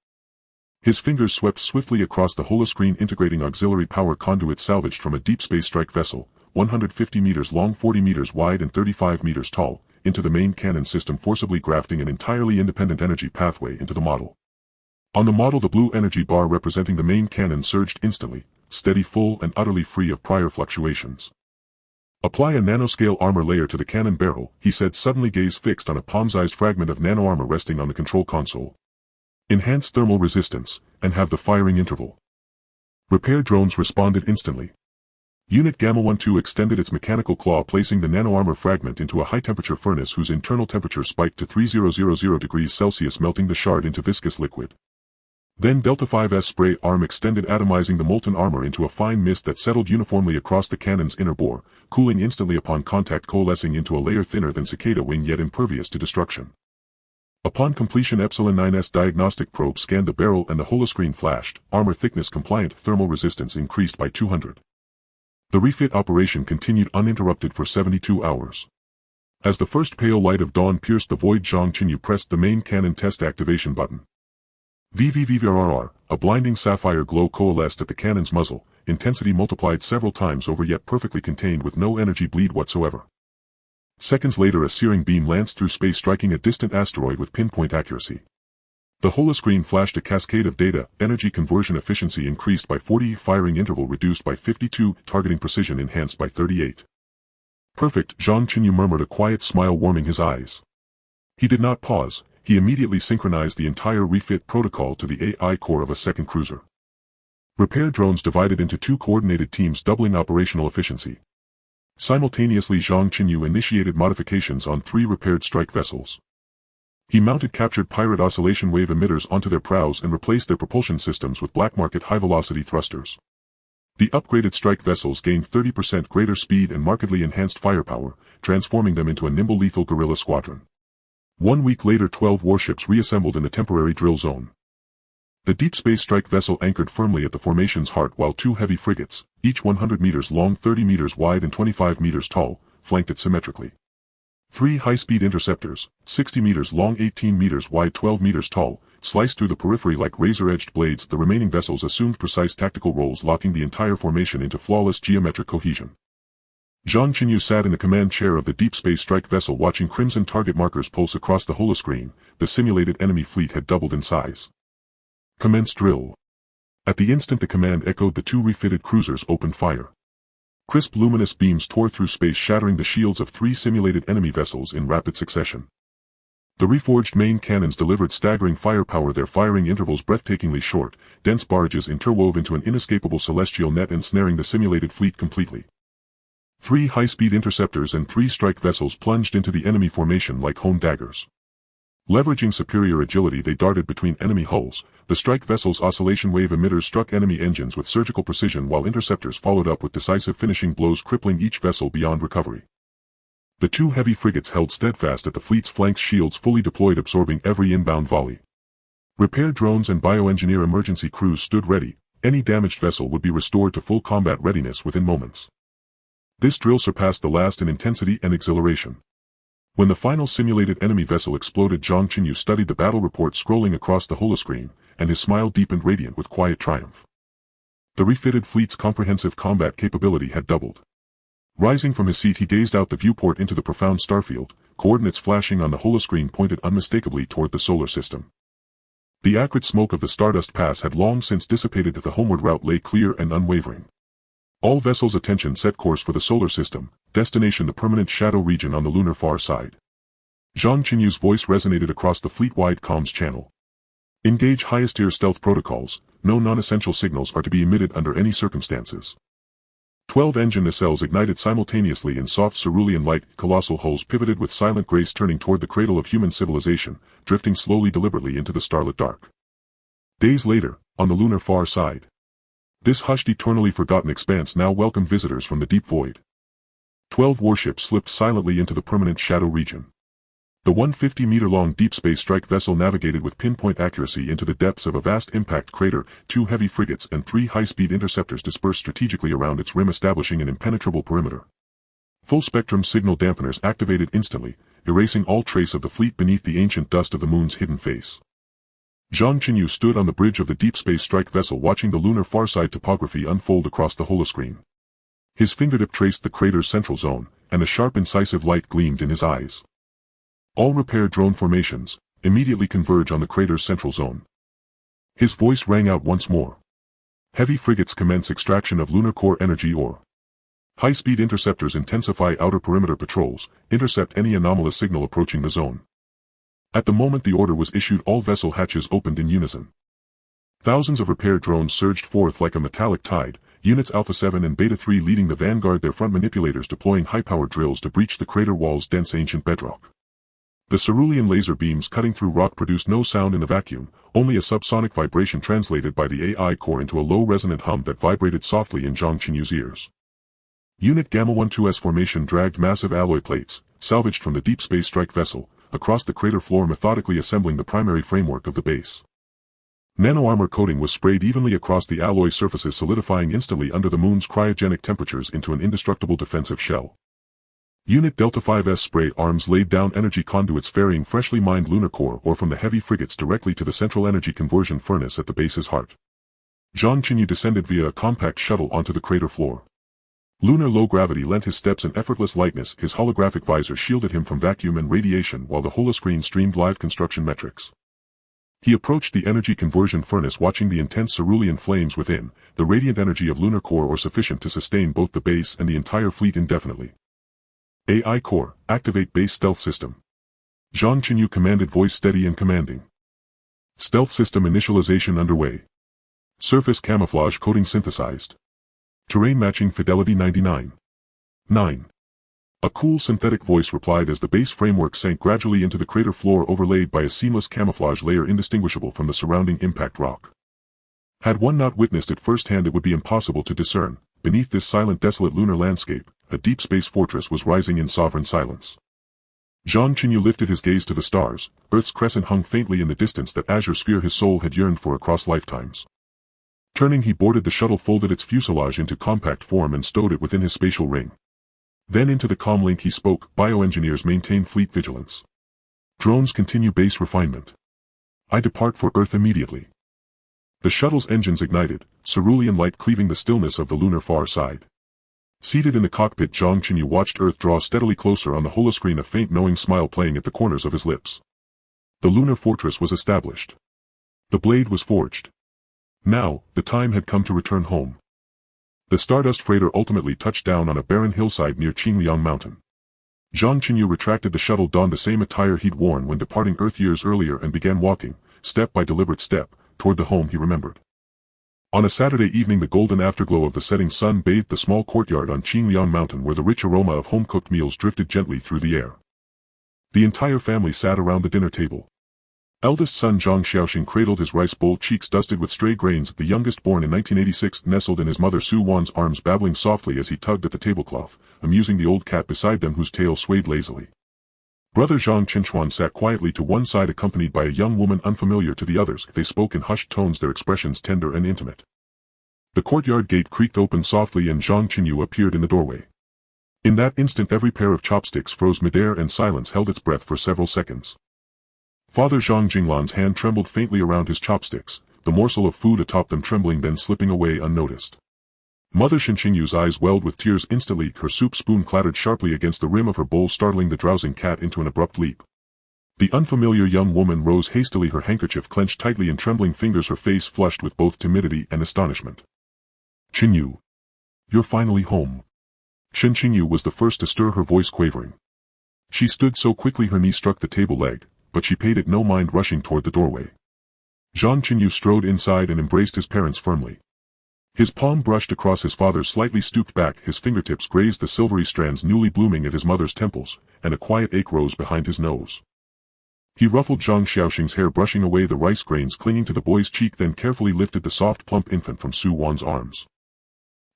His fingers swept swiftly across the holoscreen, integrating auxiliary power conduits salvaged from a deep space strike vessel, 150 meters long, 40 meters wide and 35 meters tall, into the main cannon system, forcibly grafting an entirely independent energy pathway into the model. On the model, the blue energy bar representing the main cannon surged instantly, steady, full, and utterly free of prior fluctuations. Apply a nanoscale armor layer to the cannon barrel, he said, suddenly gaze fixed on a palm-sized fragment of nano-armor resting on the control console. Enhance thermal resistance, and have the firing interval. Repair drones responded instantly. Unit Gamma 1-2 extended its mechanical claw, placing the nano-armor fragment into a high-temperature furnace whose internal temperature spiked to 3000 degrees Celsius, melting the shard into viscous liquid. Then Delta 5's spray arm extended, atomizing the molten armor into a fine mist that settled uniformly across the cannon's inner bore, cooling instantly upon contact, coalescing into a layer thinner than cicada wing yet impervious to destruction. Upon completion, Epsilon 9's diagnostic probe scanned the barrel and the holoscreen flashed, armor thickness compliant, thermal resistance increased by 200. The refit operation continued uninterrupted for 72 hours. As the first pale light of dawn pierced the void, Zhang Chenyu pressed the main cannon test activation button. VVVVRR, a blinding sapphire glow coalesced at the cannon's muzzle, intensity multiplied several times over yet perfectly contained with no energy bleed whatsoever. Seconds later, a searing beam lanced through space, striking a distant asteroid with pinpoint accuracy. The holoscreen flashed a cascade of data, energy conversion efficiency increased by 40, firing interval reduced by 52, targeting precision enhanced by 38. Perfect, Zhang Chenyu murmured, a quiet smile warming his eyes. He did not pause, he immediately synchronized the entire refit protocol to the AI core of a second cruiser. Repair drones divided into two coordinated teams, doubling operational efficiency. Simultaneously, Zhang Chenyu initiated modifications on 3 repaired strike vessels. He mounted captured pirate oscillation wave emitters onto their prows and replaced their propulsion systems with black market high-velocity thrusters. The upgraded strike vessels gained 30% greater speed and markedly enhanced firepower, transforming them into a nimble, lethal guerrilla squadron. 1 week later 12 warships reassembled in the temporary drill zone. The deep space strike vessel anchored firmly at the formation's heart while 2 heavy frigates, each 100 meters long, 30 meters wide and 25 meters tall, flanked it symmetrically. 3 high-speed interceptors, 60 meters long, 18 meters wide, 12 meters tall, sliced through the periphery like razor-edged blades. The remaining vessels assumed precise tactical roles, locking the entire formation into flawless geometric cohesion. Zhang Chenyu sat in the command chair of the deep space strike vessel watching crimson target markers pulse across the holoscreen. The simulated enemy fleet had doubled in size. Commence drill. At the instant the command echoed, the 2 refitted cruisers opened fire. Crisp luminous beams tore through space, shattering the shields of 3 simulated enemy vessels in rapid succession. The reforged main cannons delivered staggering firepower, their firing intervals breathtakingly short, dense barrages interwove into an inescapable celestial net, ensnaring the simulated fleet completely. 3 high-speed interceptors and 3 strike vessels plunged into the enemy formation like honed daggers. Leveraging superior agility, they darted between enemy hulls. The strike vessel's oscillation wave emitters struck enemy engines with surgical precision, while interceptors followed up with decisive finishing blows, crippling each vessel beyond recovery. The 2 heavy frigates held steadfast at the fleet's flanks, shields fully deployed, absorbing every inbound volley. Repair drones and bioengineer emergency crews stood ready. Any damaged vessel would be restored to full combat readiness within moments. This drill surpassed the last in intensity and exhilaration. When the final simulated enemy vessel exploded, Zhang Chenyu studied the battle report scrolling across the holoscreen, and his smile deepened, radiant with quiet triumph. The refitted fleet's comprehensive combat capability had doubled. Rising from his seat, he gazed out the viewport into the profound starfield, coordinates flashing on the holoscreen pointed unmistakably toward the solar system. The acrid smoke of the Stardust Pass had long since dissipated. The homeward route lay clear and unwavering. All vessels' attention set course for the solar system, destination the permanent shadow region on the lunar far side. Zhang Chenyu's voice resonated across the fleet-wide comms channel. Engage highest-tier stealth protocols. No non-essential signals are to be emitted under any circumstances. 12 engine nacelles ignited simultaneously in soft cerulean light. Colossal hulls pivoted with silent grace, turning toward the cradle of human civilization, drifting slowly, deliberately into the starlit dark. Days later, on the lunar far side, this hushed, eternally forgotten expanse now welcomed visitors from the deep void. 12 warships slipped silently into the permanent shadow region. The 150-meter-long deep space strike vessel navigated with pinpoint accuracy into the depths of a vast impact crater. 2 heavy frigates and 3 high-speed interceptors dispersed strategically around its rim, establishing an impenetrable perimeter. Full-spectrum signal dampeners activated instantly, erasing all trace of the fleet beneath the ancient dust of the moon's hidden face. Zhang Chenyu stood on the bridge of the deep space strike vessel watching the lunar farside topography unfold across the holoscreen. His fingertip traced the crater's central zone, and a sharp incisive light gleamed in his eyes. All repair drone formations, immediately converge on the crater's central zone. His voice rang out once more. Heavy frigates commence extraction of lunar core energy ore. High-speed interceptors intensify outer perimeter patrols, intercept any anomalous signal approaching the zone. At the moment the order was issued, all vessel hatches opened in unison. Thousands of repair drones surged forth like a metallic tide, units Alpha 7 and Beta 3 leading the vanguard, their front manipulators deploying high-powered drills to breach the crater wall's dense ancient bedrock. The cerulean laser beams cutting through rock produced no sound in the vacuum, only a subsonic vibration translated by the AI core into a low resonant hum that vibrated softly in Zhang Chenyu's ears. Unit Gamma 12's formation dragged massive alloy plates, salvaged from the deep space strike vessel, across the crater floor, methodically assembling the primary framework of the base. Nano-armor coating was sprayed evenly across the alloy surfaces, solidifying instantly under the moon's cryogenic temperatures into an indestructible defensive shell. Unit Delta 5's spray arms laid down energy conduits ferrying freshly mined lunar core ore from the heavy frigates directly to the central energy conversion furnace at the base's heart. Zhang Chenyu descended via a compact shuttle onto the crater floor. Lunar low gravity lent his steps an effortless lightness, his holographic visor shielded him from vacuum and radiation while the holoscreen streamed live construction metrics. He approached the energy conversion furnace, watching the intense cerulean flames within, the radiant energy of lunar core ore sufficient to sustain both the base and the entire fleet indefinitely. AI core, activate base stealth system. Zhang Chenyu commanded, voice steady and commanding. Stealth system initialization underway. Surface camouflage coating synthesized. Terrain matching fidelity 99. 9. A cool synthetic voice replied as the base framework sank gradually into the crater floor, overlaid by a seamless camouflage layer indistinguishable from the surrounding impact rock. Had one not witnessed it firsthand, it would be impossible to discern. Beneath this silent, desolate lunar landscape, a deep space fortress was rising in sovereign silence. Zhang Chenyu lifted his gaze to the stars. Earth's crescent hung faintly in the distance, that azure sphere his soul had yearned for across lifetimes. Turning, he boarded the shuttle, folded its fuselage into compact form and stowed it within his spatial ring. Then into the comm link he spoke. Bioengineers maintain fleet vigilance. Drones continue base refinement. I depart for Earth immediately. The shuttle's engines ignited, cerulean light cleaving the stillness of the lunar far side. Seated in the cockpit, Zhang Chenyu watched Earth draw steadily closer, on the holoscreen a faint knowing smile playing at the corners of his lips. The lunar fortress was established. The blade was forged. Now, the time had come to return home. The Stardust freighter ultimately touched down on a barren hillside near Qingliang Mountain. Zhang Chenyu retracted the shuttle, donned the same attire he'd worn when departing Earth years earlier, and began walking, step by deliberate step, toward the home he remembered. On a Saturday evening, the golden afterglow of the setting sun bathed the small courtyard on Qingliang Mountain, where the rich aroma of home-cooked meals drifted gently through the air. The entire family sat around the dinner table. Eldest son Zhang Xiaoxing cradled his rice bowl, cheeks dusted with stray grains. The youngest, born in 1986, nestled in his mother Su Wan's arms, babbling softly as he tugged at the tablecloth, amusing the old cat beside them whose tail swayed lazily. Brother Zhang Chenyu sat quietly to one side, accompanied by a young woman unfamiliar to the others. They spoke in hushed tones, their expressions tender and intimate. The courtyard gate creaked open softly and Zhang Chenyu appeared in the doorway. In that instant every pair of chopsticks froze midair and silence held its breath for several seconds. Father Zhang Jinglan's hand trembled faintly around his chopsticks, the morsel of food atop them trembling, then slipping away unnoticed. Mother Shen Qingyu's eyes welled with tears. Instantly her soup spoon clattered sharply against the rim of her bowl, startling the drowsing cat into an abrupt leap. The unfamiliar young woman rose hastily, her handkerchief clenched tightly in trembling fingers, her face flushed with both timidity and astonishment. "Chenyu. You're finally home." Shen Qinyu was the first to stir, her voice quavering. She stood so quickly her knee struck the table leg, but she paid it no mind, rushing toward the doorway. Zhang Chenyu strode inside and embraced his parents firmly. His palm brushed across his father's slightly stooped back, his fingertips grazed the silvery strands newly blooming at his mother's temples, and a quiet ache rose behind his nose. He ruffled Zhang Xiaoxing's hair, brushing away the rice grains clinging to the boy's cheek, then carefully lifted the soft plump infant from Su Wan's arms.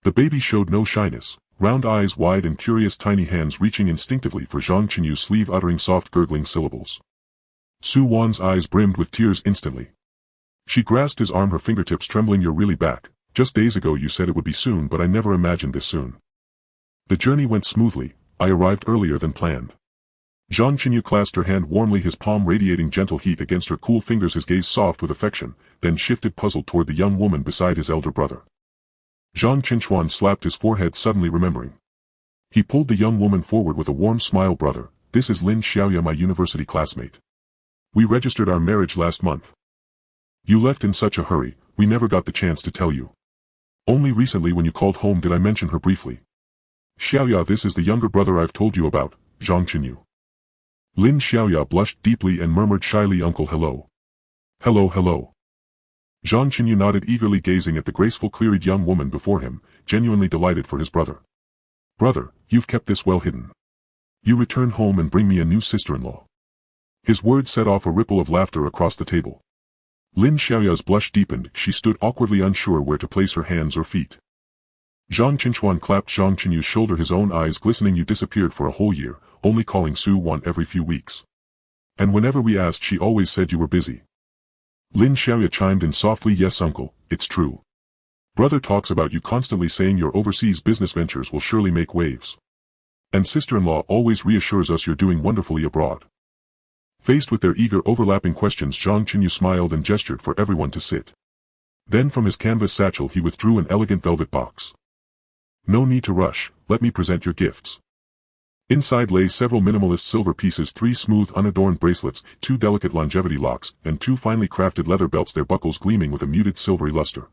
The baby showed no shyness, round eyes wide and curious, tiny hands reaching instinctively for Zhang Chenyu's sleeve, uttering soft gurgling syllables. Su Wan's eyes brimmed with tears instantly. She grasped his arm, her fingertips trembling. "You're really back. Just days ago you said it would be soon, but I never imagined this soon." "The journey went smoothly. I arrived earlier than planned." Zhang Chenyu clasped her hand warmly, his palm radiating gentle heat against her cool fingers, his gaze soft with affection, then shifted puzzled toward the young woman beside his elder brother. Zhang Chenyu slapped his forehead, suddenly remembering. He pulled the young woman forward with a warm smile. "Brother, this is Lin Xiaoya, my university classmate. We registered our marriage last month. You left in such a hurry, we never got the chance to tell you. Only recently when you called home did I mention her briefly. Xiaoya, this is the younger brother I've told you about, Zhang Chenyu." Lin Xiaoya blushed deeply and murmured shyly, "Uncle, hello." "Hello, hello." Zhang Chenyu nodded eagerly, gazing at the graceful, clear-eyed young woman before him, genuinely delighted for his brother. "Brother, you've kept this well hidden. You return home and bring me a new sister-in-law." His words set off a ripple of laughter across the table. Lin Xiaoya's blush deepened, she stood awkwardly unsure where to place her hands or feet. Zhang Chenyu clapped Zhang Chenyu's shoulder, his own eyes glistening. "You disappeared for a whole year, only calling Su Wan every few weeks. And whenever we asked she always said you were busy." Lin Xiaoya chimed in softly, "Yes uncle, it's true. Brother talks about you constantly, saying your overseas business ventures will surely make waves. And sister-in-law always reassures us you're doing wonderfully abroad." Faced with their eager overlapping questions, Zhang Chenyu smiled and gestured for everyone to sit. Then from his canvas satchel he withdrew an elegant velvet box. "No need to rush, let me present your gifts." Inside lay several minimalist silver pieces, 3 smooth unadorned bracelets, 2 delicate longevity locks, and 2 finely crafted leather belts, their buckles gleaming with a muted silvery luster.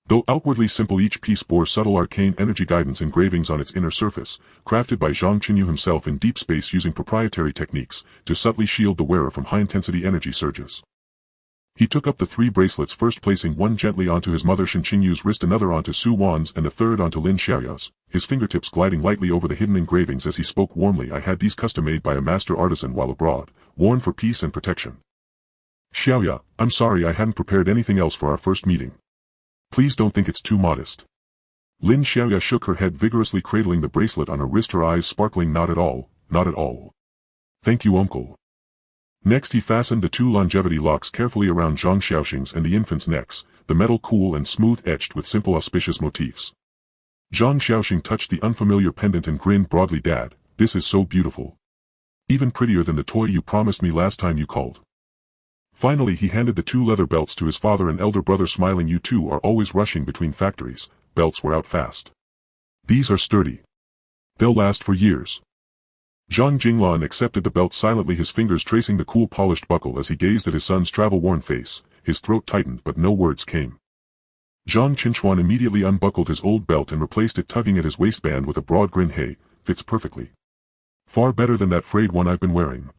Though outwardly simple, each piece bore subtle arcane energy guidance engravings on its inner surface, crafted by Zhang Chenyu himself in deep space using proprietary techniques, to subtly shield the wearer from high-intensity energy surges. He took up the 3 bracelets, first placing one gently onto his mother Shen Qinyu's wrist, another onto Su Wan's, and the third onto Lin Xiaoya's, his fingertips gliding lightly over the hidden engravings as he spoke warmly. "I had these custom-made by a master artisan while abroad, worn for peace and protection. Xiaoya, I'm sorry I hadn't prepared anything else for our first meeting. Please don't think it's too modest." Lin Xiaoya shook her head vigorously, cradling the bracelet on her wrist, her eyes sparkling. "Not at all, not at all. Thank you, uncle. Next he fastened the two longevity locks carefully around Zhang Xiaoxing's and the infants' necks, the metal cool and smooth etched with simple auspicious motifs. Zhang Xiaoxing touched the unfamiliar pendant and grinned broadly. Dad, this is so beautiful. Even prettier than the toy you promised me last time you called. Finally he handed the two leather belts to his father and elder brother, smiling. You two are always rushing between factories, belts wear out fast. These are sturdy. They'll last for years. Zhang Jinglan accepted the belt silently, his fingers tracing the cool polished buckle as he gazed at his son's travel-worn face. His throat tightened but no words came. Zhang Chenyu immediately unbuckled his old belt and replaced it, tugging at his waistband with a broad grin. Hey, fits perfectly. Far better than that frayed one I've been wearing.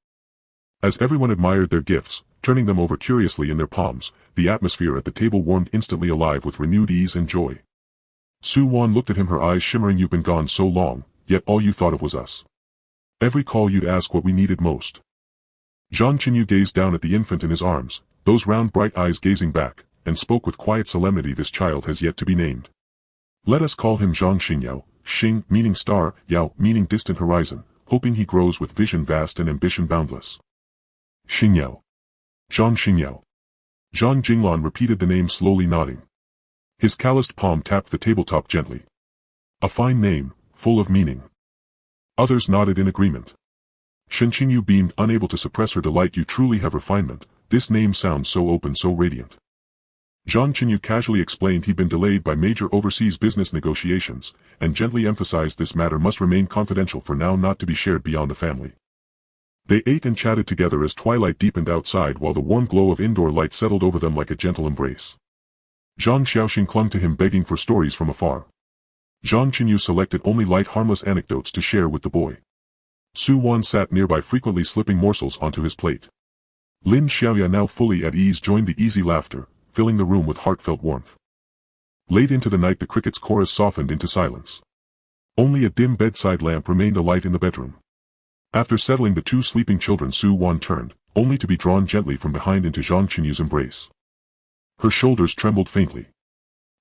As everyone admired their gifts, turning them over curiously in their palms, the atmosphere at the table warmed instantly, alive with renewed ease and joy. Su Wan looked at him, her eyes shimmering. You've been gone so long, yet all you thought of was us. Every call you'd ask what we needed most. Zhang Chenyu gazed down at the infant in his arms, those round bright eyes gazing back, and spoke with quiet solemnity. This child has yet to be named. Let us call him Zhang Xingyao, Xing meaning star, Yao meaning distant horizon, hoping he grows with vision vast and ambition boundless. Xingyao. Zhang Xingyao. Zhang Jinglan repeated the name, slowly nodding. His calloused palm tapped the tabletop gently. A fine name, full of meaning. Others nodded in agreement. Shen Qingyu beamed, unable to suppress her delight. You truly have refinement, this name sounds so open, so radiant. Zhang Chenyu casually explained he'd been delayed by major overseas business negotiations, and gently emphasized this matter must remain confidential for now, not to be shared beyond the family. They ate and chatted together as twilight deepened outside while the warm glow of indoor light settled over them like a gentle embrace. Zhang Xiaoxing clung to him, begging for stories from afar. Zhang Chenyu selected only light, harmless anecdotes to share with the boy. Su Wan sat nearby, frequently slipping morsels onto his plate. Lin Xiaoya, now fully at ease, joined the easy laughter, filling the room with heartfelt warmth. Late into the night the cricket's chorus softened into silence. Only a dim bedside lamp remained alight in the bedroom. After settling the two sleeping children, Su Wan turned, only to be drawn gently from behind into Zhang Chenyu's embrace. Her shoulders trembled faintly.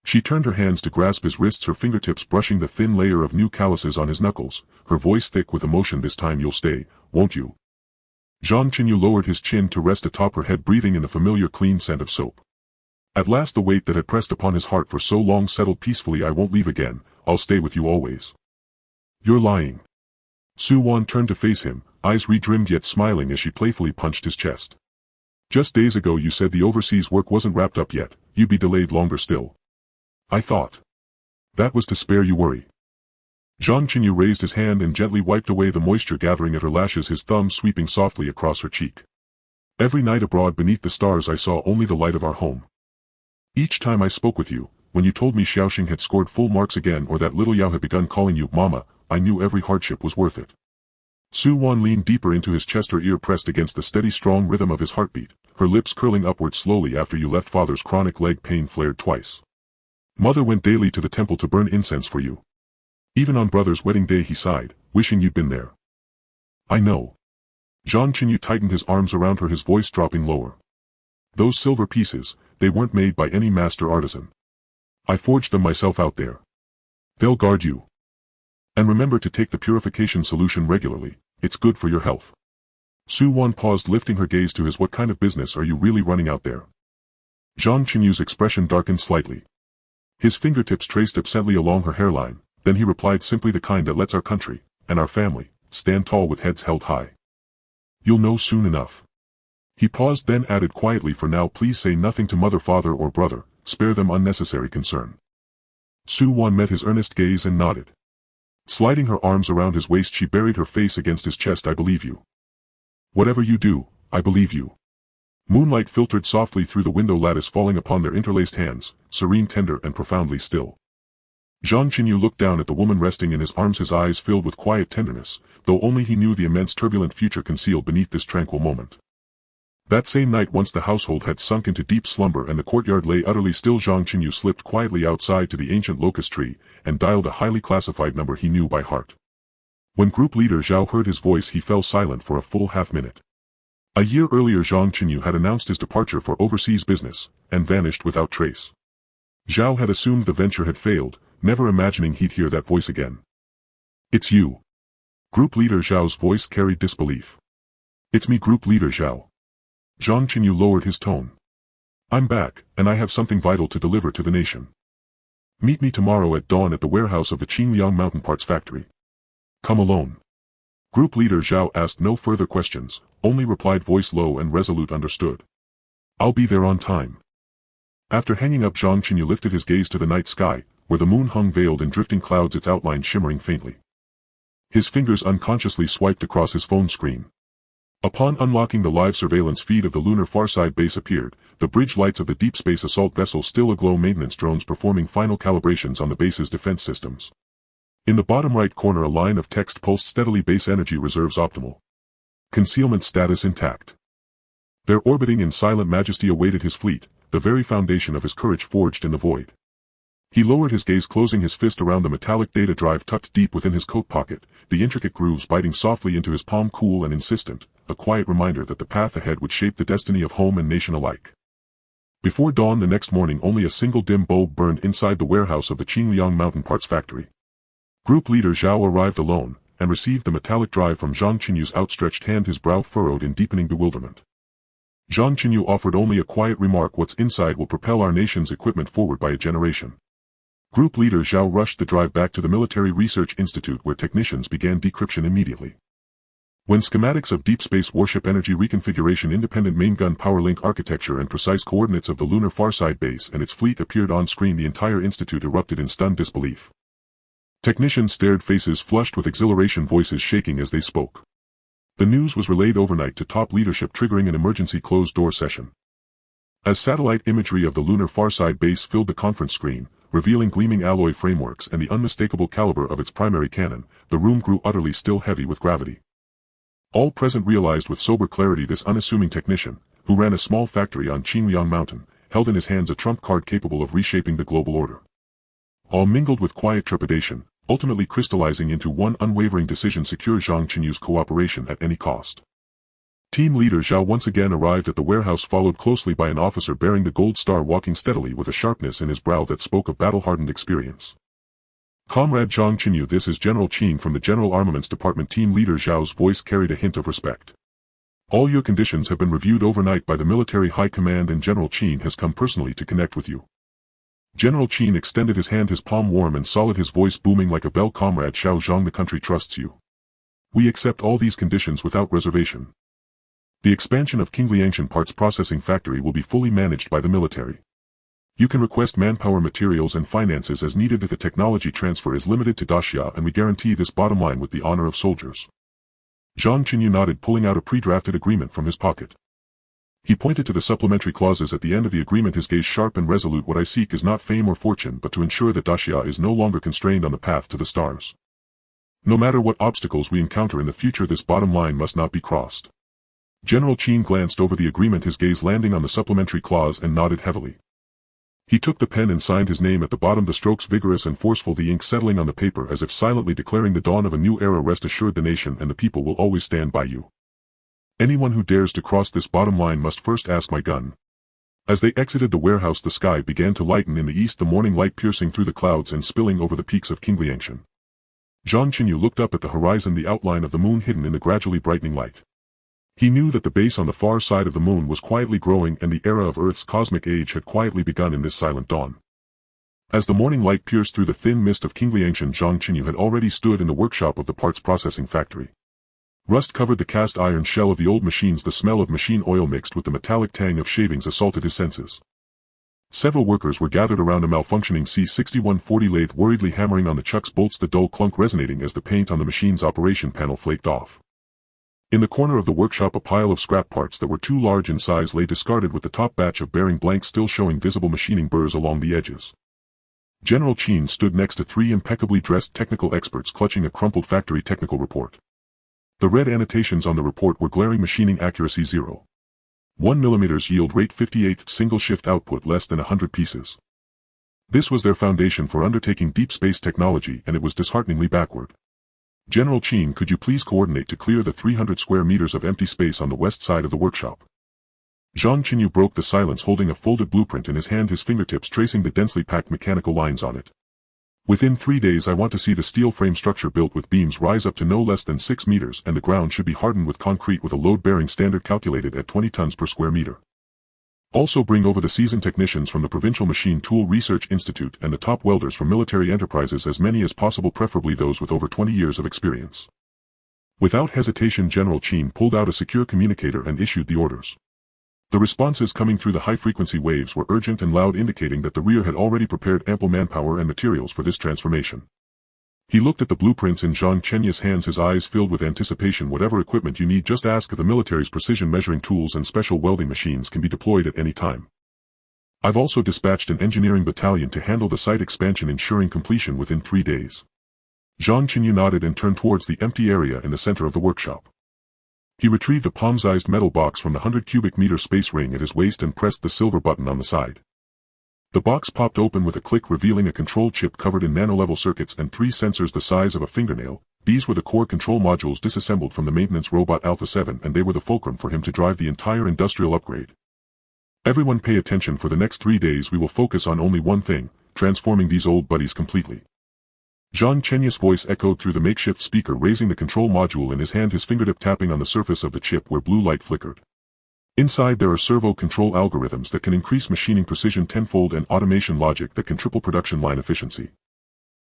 She turned her hands to grasp his wrists, her fingertips brushing the thin layer of new calluses on his knuckles, her voice thick with emotion. This time you'll stay, won't you? Zhang Chenyu lowered his chin to rest atop her head, breathing in the familiar clean scent of soap. At last the weight that had pressed upon his heart for so long settled peacefully. I won't leave again, I'll stay with you always. You're lying. Su Wan turned to face him, eyes redrimmed yet smiling as she playfully punched his chest. Just days ago you said the overseas work wasn't wrapped up yet, you'd be delayed longer still. I thought. That was to spare you worry. Zhang Chenyu raised his hand and gently wiped away the moisture gathering at her lashes, his thumb sweeping softly across her cheek. Every night abroad beneath the stars I saw only the light of our home. Each time I spoke with you, when you told me Xiaoxing had scored full marks again or that little Yao had begun calling you Mama, I knew every hardship was worth it. Su Wan leaned deeper into his chest, her ear pressed against the steady strong rhythm of his heartbeat, her lips curling upward slowly. After you left, father's chronic leg pain flared twice. Mother went daily to the temple to burn incense for you. Even on brother's wedding day he sighed, wishing you'd been there. I know. Zhang Chenyu tightened his arms around her, his voice dropping lower. Those silver pieces, they weren't made by any master artisan. I forged them myself out there. They'll guard you. And remember to take the purification solution regularly, it's good for your health. Su Wan paused, lifting her gaze to his. What kind of business are you really running out there? Zhang Chenyu's expression darkened slightly. His fingertips traced absently along her hairline, then he replied simply, the kind that lets our country, and our family, stand tall with heads held high. You'll know soon enough. He paused, then added quietly, for now please say nothing to mother, father or brother, spare them unnecessary concern. Su Wan met his earnest gaze and nodded. Sliding her arms around his waist she buried her face against his chest. I believe you. Whatever you do, I believe you. Moonlight filtered softly through the window lattice, falling upon their interlaced hands, serene, tender, and profoundly still. Zhang Chenyu looked down at the woman resting in his arms, his eyes filled with quiet tenderness, though only he knew the immense turbulent future concealed beneath this tranquil moment. That same night, once the household had sunk into deep slumber and the courtyard lay utterly still, Zhang Chenyu slipped quietly outside to the ancient locust tree, and dialed a highly classified number he knew by heart. When group leader Zhao heard his voice he fell silent for a full half-minute. A year earlier Zhang Chenyu had announced his departure for overseas business, and vanished without trace. Zhao had assumed the venture had failed, never imagining he'd hear that voice again. It's you. Group leader Zhao's voice carried disbelief. It's me, Group Leader Zhao. Zhang Chenyu lowered his tone. I'm back, and I have something vital to deliver to the nation. Meet me tomorrow at dawn at the warehouse of the Qingliang Mountain Parts Factory. Come alone. Group Leader Zhao asked no further questions, only replied, voice low and resolute, understood. I'll be there on time. After hanging up, Zhang Chenyu lifted his gaze to the night sky, where the moon hung veiled in drifting clouds, its outline shimmering faintly. His fingers unconsciously swiped across his phone screen. Upon unlocking, the live surveillance feed of the lunar Farside base appeared, the bridge lights of the deep space assault vessel still aglow, maintenance drones performing final calibrations on the base's defense systems. In the bottom right corner, a line of text pulsed steadily: base energy reserves optimal. Concealment status intact. Their orbiting in silent majesty awaited his fleet, the very foundation of his courage forged in the void. He lowered his gaze, closing his fist around the metallic data drive tucked deep within his coat pocket, the intricate grooves biting softly into his palm, cool and insistent, a quiet reminder that the path ahead would shape the destiny of home and nation alike. Before dawn the next morning, only a single dim bulb burned inside the warehouse of the Qingliang Mountain Parts Factory. Group Leader Zhao arrived alone, and received the metallic drive from Zhang Chenyu's outstretched hand, his brow furrowed in deepening bewilderment. Zhang Chenyu offered only a quiet remark: what's inside will propel our nation's equipment forward by a generation. Group Leader Zhao rushed the drive back to the Military Research Institute, where technicians began decryption immediately. When schematics of deep space warship energy reconfiguration, independent main gun power link architecture, and precise coordinates of the lunar Farside base and its fleet appeared on screen, the entire institute erupted in stunned disbelief. Technicians stared, faces flushed with exhilaration, voices shaking as they spoke. The news was relayed overnight to top leadership, triggering an emergency closed-door session. As satellite imagery of the lunar Farside base filled the conference screen, revealing gleaming alloy frameworks and the unmistakable caliber of its primary cannon, the room grew utterly still, heavy with gravity. All present realized with sober clarity this unassuming technician, who ran a small factory on Qingliang Mountain, held in his hands a trump card capable of reshaping the global order. All mingled with quiet trepidation, ultimately crystallizing into one unwavering decision: secure Zhang Chenyu's cooperation at any cost. Team Leader Zhao once again arrived at the warehouse, followed closely by an officer bearing the gold star, walking steadily with a sharpness in his brow that spoke of battle-hardened experience. Comrade Zhang Chenyu, this is General Qin from the General Armaments Department. Team Leader Zhao's voice carried a hint of respect. All your conditions have been reviewed overnight by the Military High Command, and General Qin has come personally to connect with you. General Qin extended his hand, his palm warm and solid, his voice booming like a bell. Comrade Xiao Zhang, the country trusts you. We accept all these conditions without reservation. The expansion of Qingliang Parts Processing Factory will be fully managed by the military. You can request manpower, materials and finances as needed. The technology transfer is limited to Daxia, and we guarantee this, bottom line, with the honor of soldiers. Zhang Chenyu nodded, pulling out a pre-drafted agreement from his pocket. He pointed to the supplementary clauses at the end of the agreement, his gaze sharp and resolute. What I seek is not fame or fortune, but to ensure that Daxia is no longer constrained on the path to the stars. No matter what obstacles we encounter in the future, this bottom line must not be crossed. General Qin glanced over the agreement, his gaze landing on the supplementary clause, and nodded heavily. He took the pen and signed his name at the bottom, the strokes vigorous and forceful, the ink settling on the paper as if silently declaring the dawn of a new era. Rest assured, the nation and the people will always stand by you. Anyone who dares to cross this bottom line must first ask my gun. As they exited the warehouse, the sky began to lighten in the east, the morning light piercing through the clouds and spilling over the peaks of Qingliang. Zhang Chenyu looked up at the horizon, the outline of the moon hidden in the gradually brightening light. He knew that the base on the far side of the moon was quietly growing, and the era of Earth's cosmic age had quietly begun in this silent dawn. As the morning light pierced through the thin mist of Qingliang, Zhang Chenyu had already stood in the workshop of the parts processing factory. Rust covered the cast iron shell of the old machines, the smell of machine oil mixed with the metallic tang of shavings assaulted his senses. Several workers were gathered around a malfunctioning C6140 lathe, worriedly hammering on the chuck's bolts, the dull clunk resonating as the paint on the machine's operation panel flaked off. In the corner of the workshop, a pile of scrap parts that were too large in size lay discarded, with the top batch of bearing blanks still showing visible machining burrs along the edges. General Qin stood next to three impeccably dressed technical experts, clutching a crumpled factory technical report. The red annotations on the report were glaring: machining accuracy 0. 1 mm, yield rate 58, single shift output less than 100 pieces. This was their foundation for undertaking deep space technology, and it was dishearteningly backward. General Qin, could you please coordinate to clear the 300 square meters of empty space on the west side of the workshop? Zhang Chenyu broke the silence, holding a folded blueprint in his hand, his fingertips tracing the densely packed mechanical lines on it. Within 3 days I want to see the steel frame structure built with beams rise up to no less than 6 meters and the ground should be hardened with concrete with a load-bearing standard calculated at 20 tons per square meter. Also bring over the seasoned technicians from the Provincial Machine Tool Research Institute and the top welders from military enterprises, as many as possible, preferably those with over 20 years of experience. Without hesitation, General Chen pulled out a secure communicator and issued the orders. The responses coming through the high-frequency waves were urgent and loud, indicating that the rear had already prepared ample manpower and materials for this transformation. He looked at the blueprints in Zhang Chenyu's hands, his eyes filled with anticipation. Whatever equipment you need, just ask. The military's precision measuring tools and special welding machines can be deployed at any time. I've also dispatched an engineering battalion to handle the site expansion, ensuring completion within 3 days. Zhang Chenyu nodded and turned towards the empty area in the center of the workshop. He retrieved a palm-sized metal box from the 100 cubic meter space ring at his waist and pressed the silver button on the side. The box popped open with a click, revealing a control chip covered in nano-level circuits and 3 sensors the size of a fingernail. These were the core control modules disassembled from the maintenance robot Alpha 7, and they were the fulcrum for him to drive the entire industrial upgrade. Everyone pay attention. For the next 3 days we will focus on only one thing: transforming these old buddies completely. Zhang Chenyu's voice echoed through the makeshift speaker, raising the control module in his hand, his fingertip tapping on the surface of the chip where blue light flickered. Inside there are servo control algorithms that can increase machining precision tenfold and automation logic that can triple production line efficiency.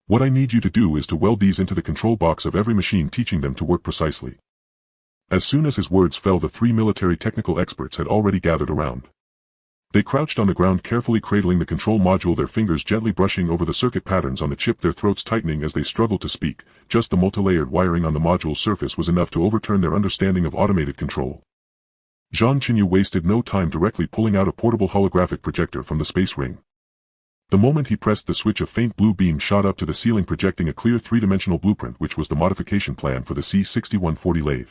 What I need you to do is to weld these into the control box of every machine, teaching them to work precisely. As soon as his words fell, the 3 military technical experts had already gathered around. They crouched on the ground, carefully cradling the control module, their fingers gently brushing over the circuit patterns on the chip, their throats tightening as they struggled to speak. Just the multilayered wiring on the module's surface was enough to overturn their understanding of automated control. Zhang Chenyu wasted no time, directly pulling out a portable holographic projector from the space ring. The moment he pressed the switch, a faint blue beam shot up to the ceiling, projecting a clear 3-dimensional blueprint, which was the modification plan for the C6140 lathe.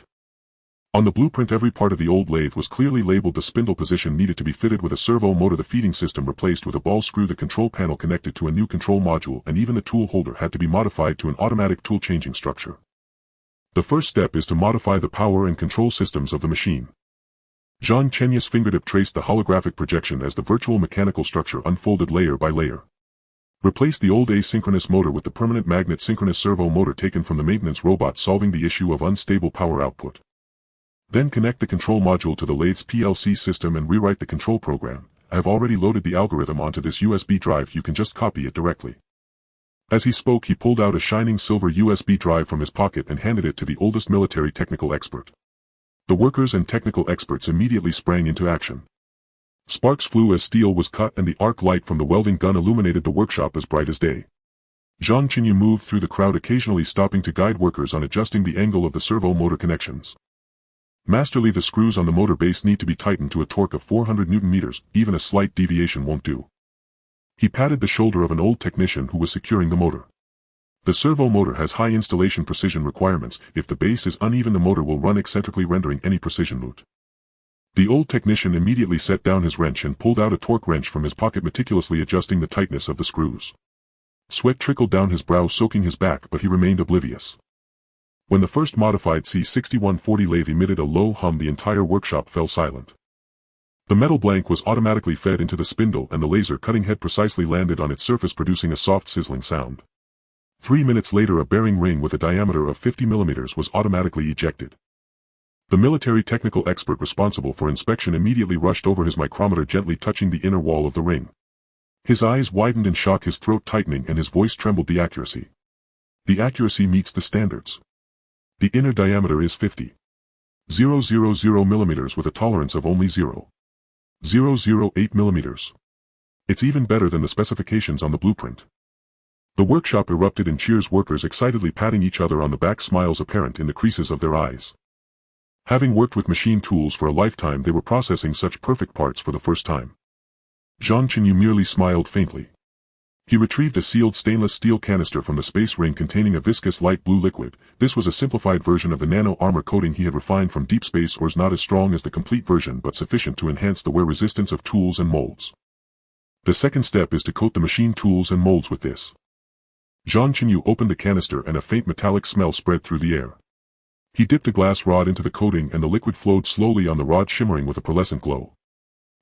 On the blueprint, every part of the old lathe was clearly labeled. The spindle position needed to be fitted with a servo motor, the feeding system replaced with a ball screw, the control panel connected to a new control module, and even the tool holder had to be modified to an automatic tool changing structure. The first step is to modify the power and control systems of the machine. Zhang Chenyu's fingertip traced the holographic projection as the virtual mechanical structure unfolded layer by layer. Replace the old asynchronous motor with the permanent magnet synchronous servo motor taken from the maintenance robot, solving the issue of unstable power output. Then connect the control module to the lathe's PLC system and rewrite the control program. I have already loaded the algorithm onto this USB drive, you can just copy it directly. As he spoke, he pulled out a shining silver USB drive from his pocket and handed it to the oldest military technical expert. The workers and technical experts immediately sprang into action. Sparks flew as steel was cut, and the arc light from the welding gun illuminated the workshop as bright as day. Zhang Chenyu moved through the crowd, occasionally stopping to guide workers on adjusting the angle of the servo motor connections. Masterly, the screws on the motor base need to be tightened to a torque of 400 Nm, even a slight deviation won't do. He patted the shoulder of an old technician who was securing the motor. The servo motor has high installation precision requirements. If the base is uneven, the motor will run eccentrically, rendering any precision moot. The old technician immediately set down his wrench and pulled out a torque wrench from his pocket, meticulously adjusting the tightness of the screws. Sweat trickled down his brow, soaking his back, but he remained oblivious. When the first modified C6140 lathe emitted a low hum, the entire workshop fell silent. The metal blank was automatically fed into the spindle, and the laser cutting head precisely landed on its surface, producing a soft sizzling sound. 3 minutes later, a bearing ring with a diameter of 50 mm was automatically ejected. The military technical expert responsible for inspection immediately rushed over, his micrometer gently touching the inner wall of the ring. His eyes widened in shock, his throat tightening, and his voice trembled. The accuracy. The accuracy meets the standards. The inner diameter is 50,000 mm with a tolerance of only 0.008 mm. It's even better than the specifications on the blueprint. The workshop erupted in cheers, workers excitedly patting each other on the back, smiles apparent in the creases of their eyes. Having worked with machine tools for a lifetime, they were processing such perfect parts for the first time. Zhang Chenyu merely smiled faintly. He retrieved a sealed stainless steel canister from the space ring containing a viscous light blue liquid. This was a simplified version of the nano armor coating he had refined from deep space ores, not as strong as the complete version but sufficient to enhance the wear resistance of tools and molds. The second step is to coat the machine tools and molds with this. Zhang Chenyu opened the canister and a faint metallic smell spread through the air. He dipped a glass rod into the coating and the liquid flowed slowly on the rod, shimmering with a pearlescent glow.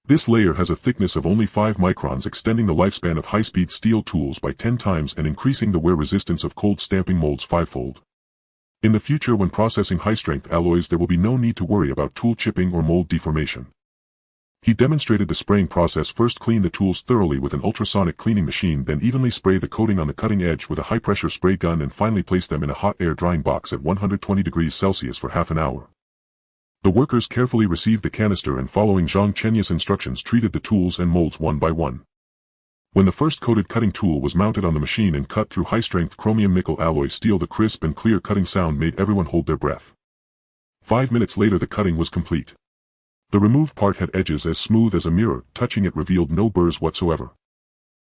This layer has a thickness of only 5 microns, extending the lifespan of high-speed steel tools by 10 times and increasing the wear resistance of cold stamping molds 5-fold. In the future, when processing high-strength alloys, there will be no need to worry about tool chipping or mold deformation. He demonstrated the spraying process. First, clean the tools thoroughly with an ultrasonic cleaning machine, then evenly spray the coating on the cutting edge with a high-pressure spray gun, and finally place them in a hot air drying box at 120 degrees Celsius for half an hour. The workers carefully received the canister and, following Zhang Chenyu's instructions, treated the tools and molds one by one. When the first coated cutting tool was mounted on the machine and cut through high-strength chromium-nickel alloy steel, the crisp and clear cutting sound made everyone hold their breath. 5 minutes later, the cutting was complete. The removed part had edges as smooth as a mirror. Touching it revealed no burrs whatsoever.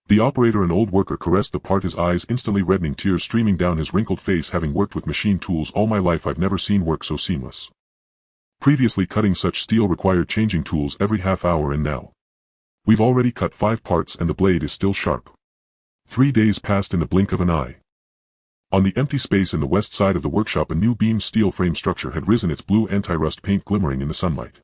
The operator, an old worker, caressed the part, his eyes instantly reddening, tears streaming down his wrinkled face. Having worked with machine tools all my life, I've never seen work so seamless. Previously, cutting such steel required changing tools every half hour, and now we've already cut 5 parts and the blade is still sharp. 3 days passed in the blink of an eye. On the empty space in the west side of the workshop, a new beam steel frame structure had risen, its blue anti-rust paint glimmering in the sunlight.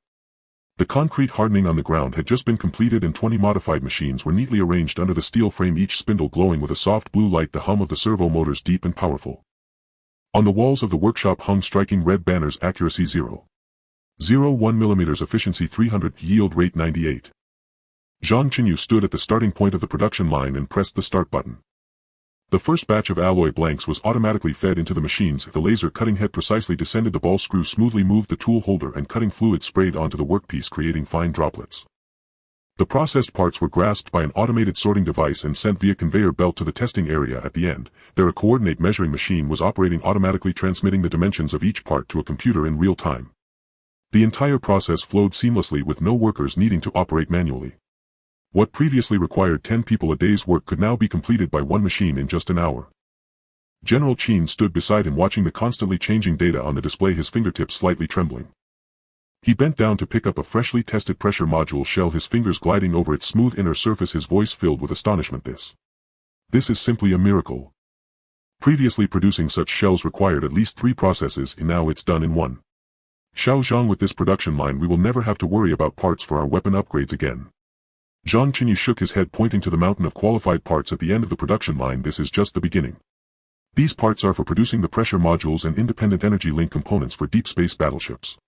The concrete hardening on the ground had just been completed, and 20 modified machines were neatly arranged under the steel frame, each spindle glowing with a soft blue light, the hum of the servo motors deep and powerful. On the walls of the workshop hung striking red banners: accuracy 0.01 mm, efficiency 300, yield rate 98. Zhang Chenyu stood at the starting point of the production line and pressed the start button. The first batch of alloy blanks was automatically fed into the machines. The laser cutting head precisely descended, the ball screw smoothly moved the tool holder, and cutting fluid sprayed onto the workpiece, creating fine droplets. The processed parts were grasped by an automated sorting device and sent via conveyor belt to the testing area at the end. There, a coordinate measuring machine was operating, automatically transmitting the dimensions of each part to a computer in real time. The entire process flowed seamlessly, with no workers needing to operate manually. What previously required 10 people a day's work could now be completed by one machine in just an hour. General Chen stood beside him, watching the constantly changing data on the display, his fingertips slightly trembling. He bent down to pick up a freshly tested pressure module shell, his fingers gliding over its smooth inner surface, his voice filled with astonishment. This is simply a miracle. Previously, producing such shells required at least 3 processes, and now it's done in one. Xiao Zhang, with this production line, we will never have to worry about parts for our weapon upgrades again. Zhang Chenyu shook his head, pointing to the mountain of qualified parts at the end of the production line. This is just the beginning. These parts are for producing the pressure modules and independent energy link components for deep space battleships.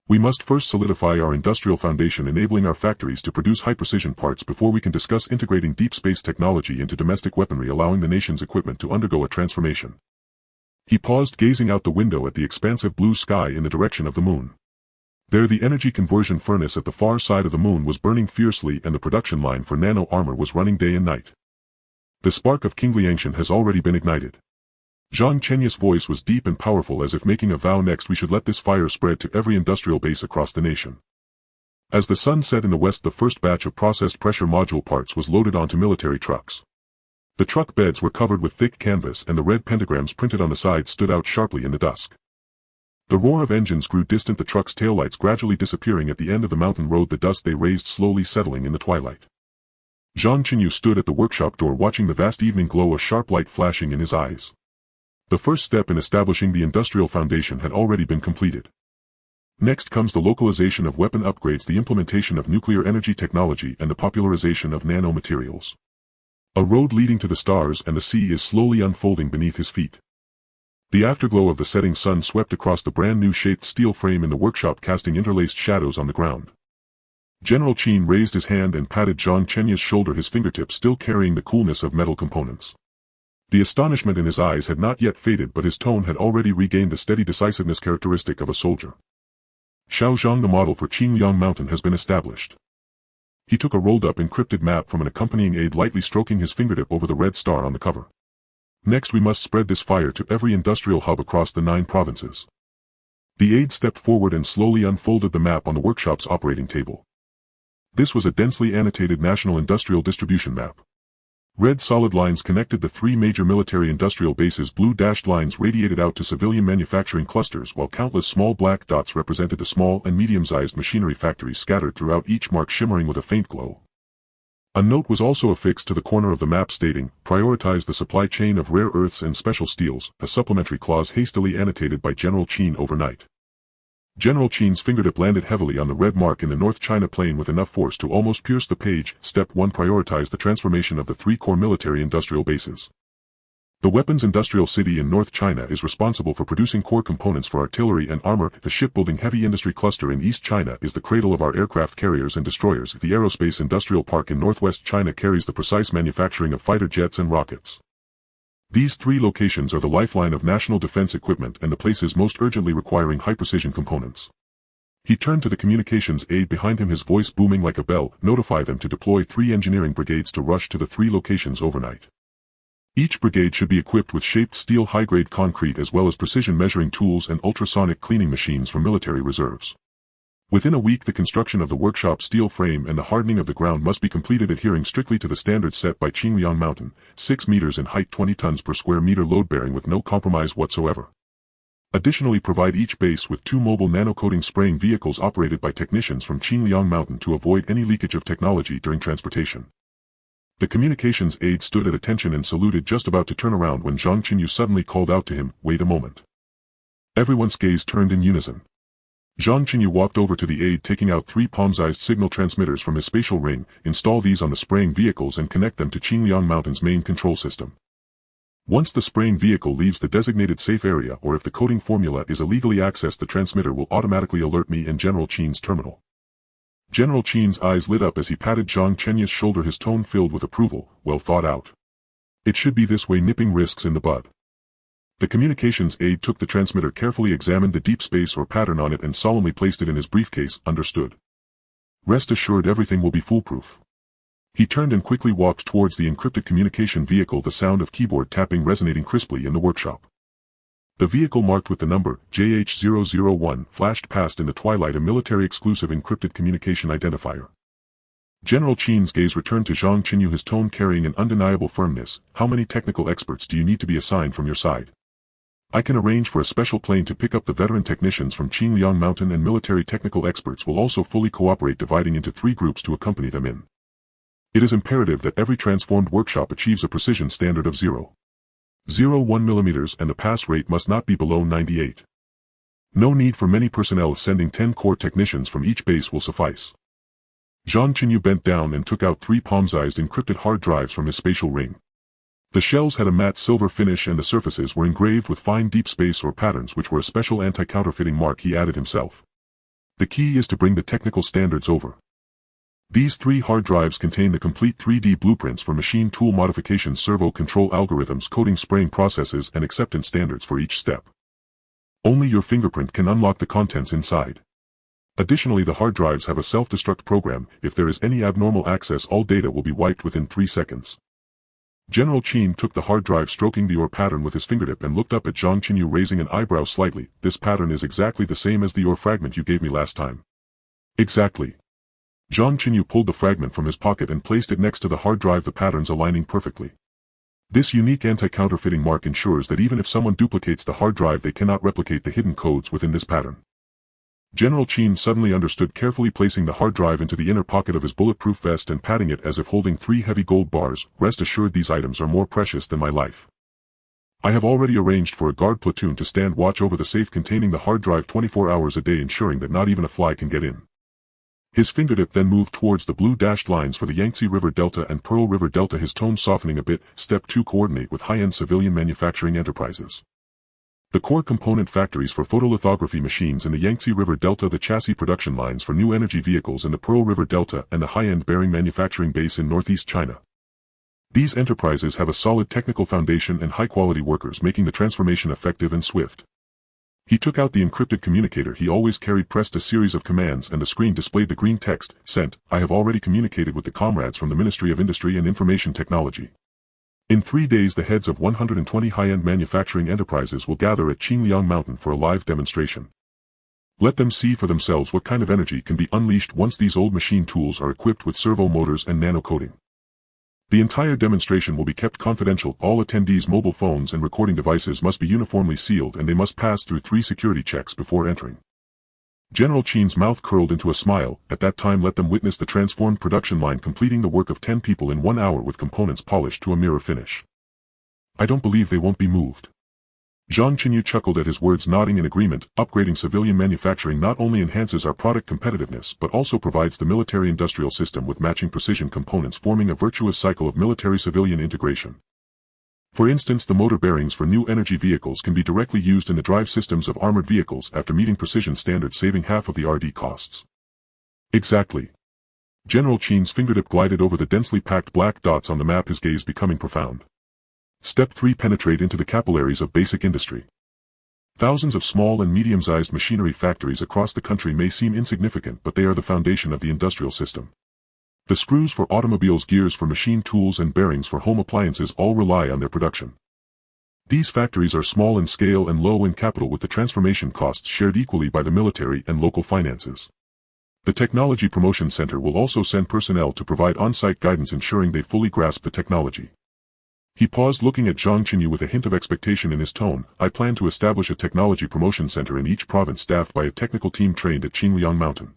We must first solidify our industrial foundation, enabling our factories to produce high-precision parts before we can discuss integrating deep space technology into domestic weaponry, allowing the nation's equipment to undergo a transformation. He paused, gazing out the window at the expansive blue sky in the direction of the moon. There, the energy conversion furnace at the far side of the moon was burning fiercely, and the production line for nano armor was running day and night. The spark of Qingliangshan has already been ignited. Zhang Chenyu's voice was deep and powerful, as if making a vow. Next, we should let this fire spread to every industrial base across the nation. As the sun set in the west, the first batch of processed pressure module parts was loaded onto military trucks. The truck beds were covered with thick canvas, and the red pentagrams printed on the sides stood out sharply in the dusk. The roar of engines grew distant, the truck's taillights gradually disappearing at the end of the mountain road, the dust they raised slowly settling in the twilight. Zhang Chenyu stood at the workshop door, watching the vast evening glow, a sharp light flashing in his eyes. The first step in establishing the industrial foundation had already been completed. Next comes the localization of weapon upgrades, the implementation of nuclear energy technology, and the popularization of nanomaterials. A road leading to the stars and the sea is slowly unfolding beneath his feet. The afterglow of the setting sun swept across the brand-new shaped steel frame in the workshop, casting interlaced shadows on the ground. General Chen raised his hand and patted Zhang Chenyu's shoulder, his fingertips still carrying the coolness of metal components. The astonishment in his eyes had not yet faded, but his tone had already regained the steady decisiveness characteristic of a soldier. Shaozhang, the model for Qingliang Mountain has been established. He took a rolled-up encrypted map from an accompanying aide, lightly stroking his fingertip over the red star on the cover. Next, we must spread this fire to every industrial hub across the 9 provinces. The aide stepped forward and slowly unfolded the map on the workshop's operating table. This was a densely annotated national industrial distribution map. Red solid lines connected the 3 major military industrial bases, blue dashed lines radiated out to civilian manufacturing clusters, while countless small black dots represented the small and medium-sized machinery factories scattered throughout, each mark shimmering with a faint glow. A note was also affixed to the corner of the map stating, "Prioritize the supply chain of rare earths and special steels," a supplementary clause hastily annotated by General Chen overnight. General Qin's fingertip landed heavily on the red mark in the North China plain with enough force to almost pierce the page. Step 1. Prioritize the transformation of the 3 core military-industrial bases. The weapons industrial city in North China is responsible for producing core components for artillery and armor. The shipbuilding heavy industry cluster in East China is the cradle of our aircraft carriers and destroyers. The aerospace industrial park in Northwest China carries the precise manufacturing of fighter jets and rockets. These 3 locations are the lifeline of national defense equipment and the places most urgently requiring high-precision components. He turned to the communications aide behind him, his voice booming like a bell. Notify them to deploy 3 engineering brigades to rush to the 3 locations overnight. Each brigade should be equipped with shaped steel high-grade concrete as well as precision measuring tools and ultrasonic cleaning machines for military reserves. Within a week the construction of the workshop steel frame and the hardening of the ground must be completed, adhering strictly to the standards set by Qingliang Mountain, 6 meters in height, 20 tons per square meter load bearing with no compromise whatsoever. Additionally, provide each base with 2 mobile nano-coating spraying vehicles operated by technicians from Qingliang Mountain to avoid any leakage of technology during transportation. The communications aide stood at attention and saluted, just about to turn around when Zhang Chenyu suddenly called out to him, "Wait a moment." Everyone's gaze turned in unison. Zhang Chenyu walked over to the aide, taking out 3 palm-sized signal transmitters from his spatial ring. Install these on the spraying vehicles and connect them to Qingliang Mountain's main control system. Once the spraying vehicle leaves the designated safe area, or if the coding formula is illegally accessed, the transmitter will automatically alert me and General Qin's terminal. General Qin's eyes lit up as he patted Zhang Chenyu's shoulder, his tone filled with approval. Well thought out. It should be this way, nipping risks in the bud. The communications aide took the transmitter, carefully examined the deep space or pattern on it and solemnly placed it in his briefcase. Understood. Rest assured, everything will be foolproof. He turned and quickly walked towards the encrypted communication vehicle, the sound of keyboard tapping resonating crisply in the workshop. The vehicle marked with the number JH001 flashed past in the twilight, a military-exclusive encrypted communication identifier. General Qin's gaze returned to Zhang Chenyu, his tone carrying an undeniable firmness. How many technical experts do you need to be assigned from your side? I can arrange for a special plane to pick up the veteran technicians from Qingliang Mountain, and military technical experts will also fully cooperate, dividing into 3 groups to accompany them in. It is imperative that every transformed workshop achieves a precision standard of 0.01 mm and the pass rate must not be below 98. No need for many personnel, sending 10 core technicians from each base will suffice. Zhang Chenyu bent down and took out 3 palm-sized encrypted hard drives from his spatial ring. The shells had a matte silver finish and the surfaces were engraved with fine deep space or patterns which were a special anti-counterfeiting mark he added himself. The key is to bring the technical standards over. These 3 hard drives contain the complete 3D blueprints for machine tool modification, servo control algorithms, coding, spraying processes and acceptance standards for each step. Only your fingerprint can unlock the contents inside. Additionally, the hard drives have a self-destruct program. If there is any abnormal access, all data will be wiped within 3 seconds. General Qin took the hard drive, stroking the ore pattern with his fingertip, and looked up at Zhang Chenyu, raising an eyebrow slightly. This pattern is exactly the same as the ore fragment you gave me last time. Exactly. Zhang Chenyu pulled the fragment from his pocket and placed it next to the hard drive, the patterns aligning perfectly. This unique anti-counterfeiting mark ensures that even if someone duplicates the hard drive, they cannot replicate the hidden codes within this pattern. General Qin suddenly understood, carefully placing the hard drive into the inner pocket of his bulletproof vest and patting it as if holding 3 heavy gold bars. Rest assured, these items are more precious than my life. I have already arranged for a guard platoon to stand watch over the safe containing the hard drive 24 hours a day, ensuring that not even a fly can get in. His fingertip then moved towards the blue dashed lines for the Yangtze River Delta and Pearl River Delta, his tone softening a bit. Step 2. Coordinate with high-end civilian manufacturing enterprises. The core component factories for photolithography machines in the Yangtze River Delta, the chassis production lines for new energy vehicles in the Pearl River Delta, and the high-end bearing manufacturing base in northeast China. These enterprises have a solid technical foundation and high-quality workers, making the transformation effective and swift. He took out the encrypted communicator he always carried, pressed a series of commands, and the screen displayed the green text, "Sent. I have already communicated with the comrades from the Ministry of Industry and Information Technology. In 3 days the heads of 120 high-end manufacturing enterprises will gather at Qingliang Mountain for a live demonstration. Let them see for themselves what kind of energy can be unleashed once these old machine tools are equipped with servo motors and nano-coating. The entire demonstration will be kept confidential. All attendees' mobile phones and recording devices must be uniformly sealed, and they must pass through 3 security checks before entering." General Qin's mouth curled into a smile. At that time, let them witness the transformed production line completing the work of 10 people in 1 hour with components polished to a mirror finish. I don't believe they won't be moved. Zhang Chenyu chuckled at his words, nodding in agreement. Upgrading civilian manufacturing not only enhances our product competitiveness but also provides the military-industrial system with matching precision components, forming a virtuous cycle of military-civilian integration. For instance, the motor bearings for new energy vehicles can be directly used in the drive systems of armored vehicles after meeting precision standards, saving half of the R&D costs. Exactly. General Chen's fingertip glided over the densely packed black dots on the map, his gaze becoming profound. Step 3. Penetrate into the capillaries of basic industry. Thousands of small and medium-sized machinery factories across the country may seem insignificant, but they are the foundation of the industrial system. The screws for automobiles, gears for machine tools, and bearings for home appliances all rely on their production. These factories are small in scale and low in capital, with the transformation costs shared equally by the military and local finances. The Technology Promotion Center will also send personnel to provide on-site guidance, ensuring they fully grasp the technology. He paused, looking at Zhang Chenyu with a hint of expectation in his tone. I plan to establish a Technology Promotion Center in each province, staffed by a technical team trained at Qingliang Mountain.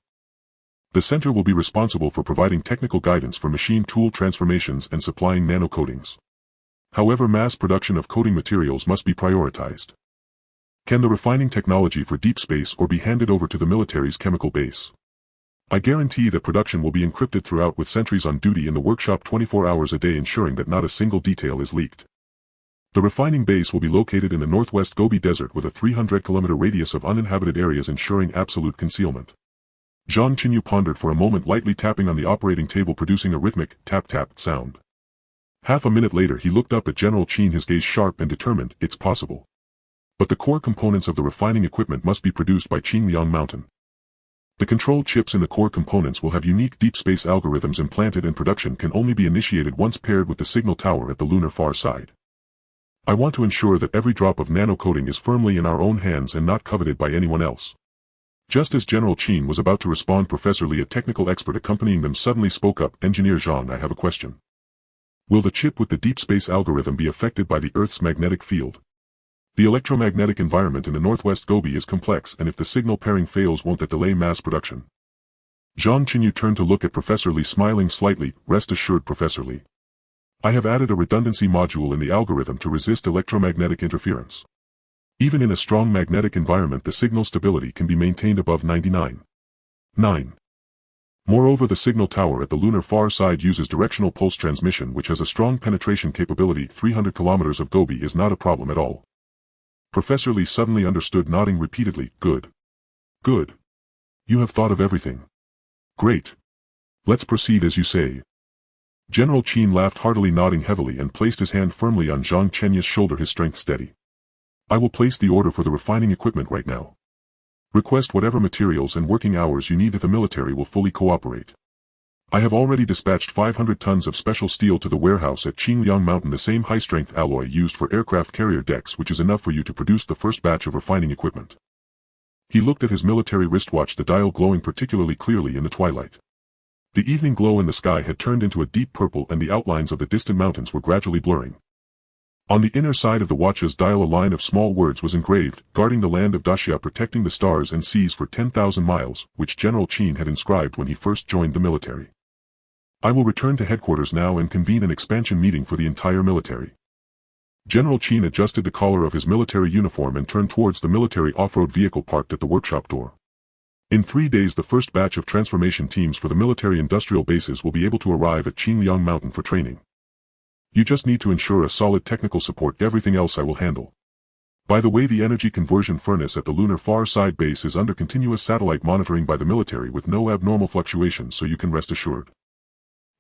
The center will be responsible for providing technical guidance for machine tool transformations and supplying nano-coatings. However, mass production of coating materials must be prioritized. Can the refining technology for deep space or be handed over to the military's chemical base? I guarantee that production will be encrypted throughout, with sentries on duty in the workshop 24 hours a day, ensuring that not a single detail is leaked. The refining base will be located in the northwest Gobi Desert with a 300-kilometer radius of uninhabited areas, ensuring absolute concealment. Zhang Chenyu pondered for a moment, lightly tapping on the operating table, producing a rhythmic tap-tap sound. Half a minute later he looked up at General Chen, his gaze sharp and determined. It's possible. But the core components of the refining equipment must be produced by Qingliang Mountain. The control chips in the core components will have unique deep space algorithms implanted, and production can only be initiated once paired with the signal tower at the lunar far side. I want to ensure that every drop of nano-coating is firmly in our own hands and not coveted by anyone else. Just as General Chen was about to respond, Professor Li, a technical expert accompanying them, suddenly spoke up. Engineer Zhang, I have a question. Will the chip with the deep space algorithm be affected by the Earth's magnetic field? The electromagnetic environment in the northwest Gobi is complex, and if the signal pairing fails, won't that delay mass production? Zhang Chenyu turned to look at Professor Li, smiling slightly. Rest assured, Professor Li. I have added a redundancy module in the algorithm to resist electromagnetic interference. Even in a strong magnetic environment, the signal stability can be maintained above 99.9. Moreover, the signal tower at the lunar far side uses directional pulse transmission, which has a strong penetration capability. 300 kilometers of Gobi is not a problem at all. Professor Li suddenly understood, nodding repeatedly. Good. Good. You have thought of everything. Great. Let's proceed as you say. General Chen laughed heartily, nodding heavily, and placed his hand firmly on Zhang Chenyu's shoulder, his strength steady. I will place the order for the refining equipment right now. Request whatever materials and working hours you need, that the military will fully cooperate. I have already dispatched 500 tons of special steel to the warehouse at Qingliang Mountain, the same high-strength alloy used for aircraft carrier decks, which is enough for you to produce the first batch of refining equipment. He looked at his military wristwatch, the dial glowing particularly clearly in the twilight. The evening glow in the sky had turned into a deep purple, and the outlines of the distant mountains were gradually blurring. On the inner side of the watch's dial a line of small words was engraved: guarding the land of Daxia, protecting the stars and seas for 10,000 miles, which General Chen had inscribed when he first joined the military. I will return to headquarters now and convene an expansion meeting for the entire military. General Chen adjusted the collar of his military uniform and turned towards the military off-road vehicle parked at the workshop door. In 3 days the first batch of transformation teams for the military industrial bases will be able to arrive at Qingliang Mountain for training. You just need to ensure a solid technical support. Everything else I will handle. By the way, the energy conversion furnace at the lunar far side base is under continuous satellite monitoring by the military with no abnormal fluctuations, so you can rest assured.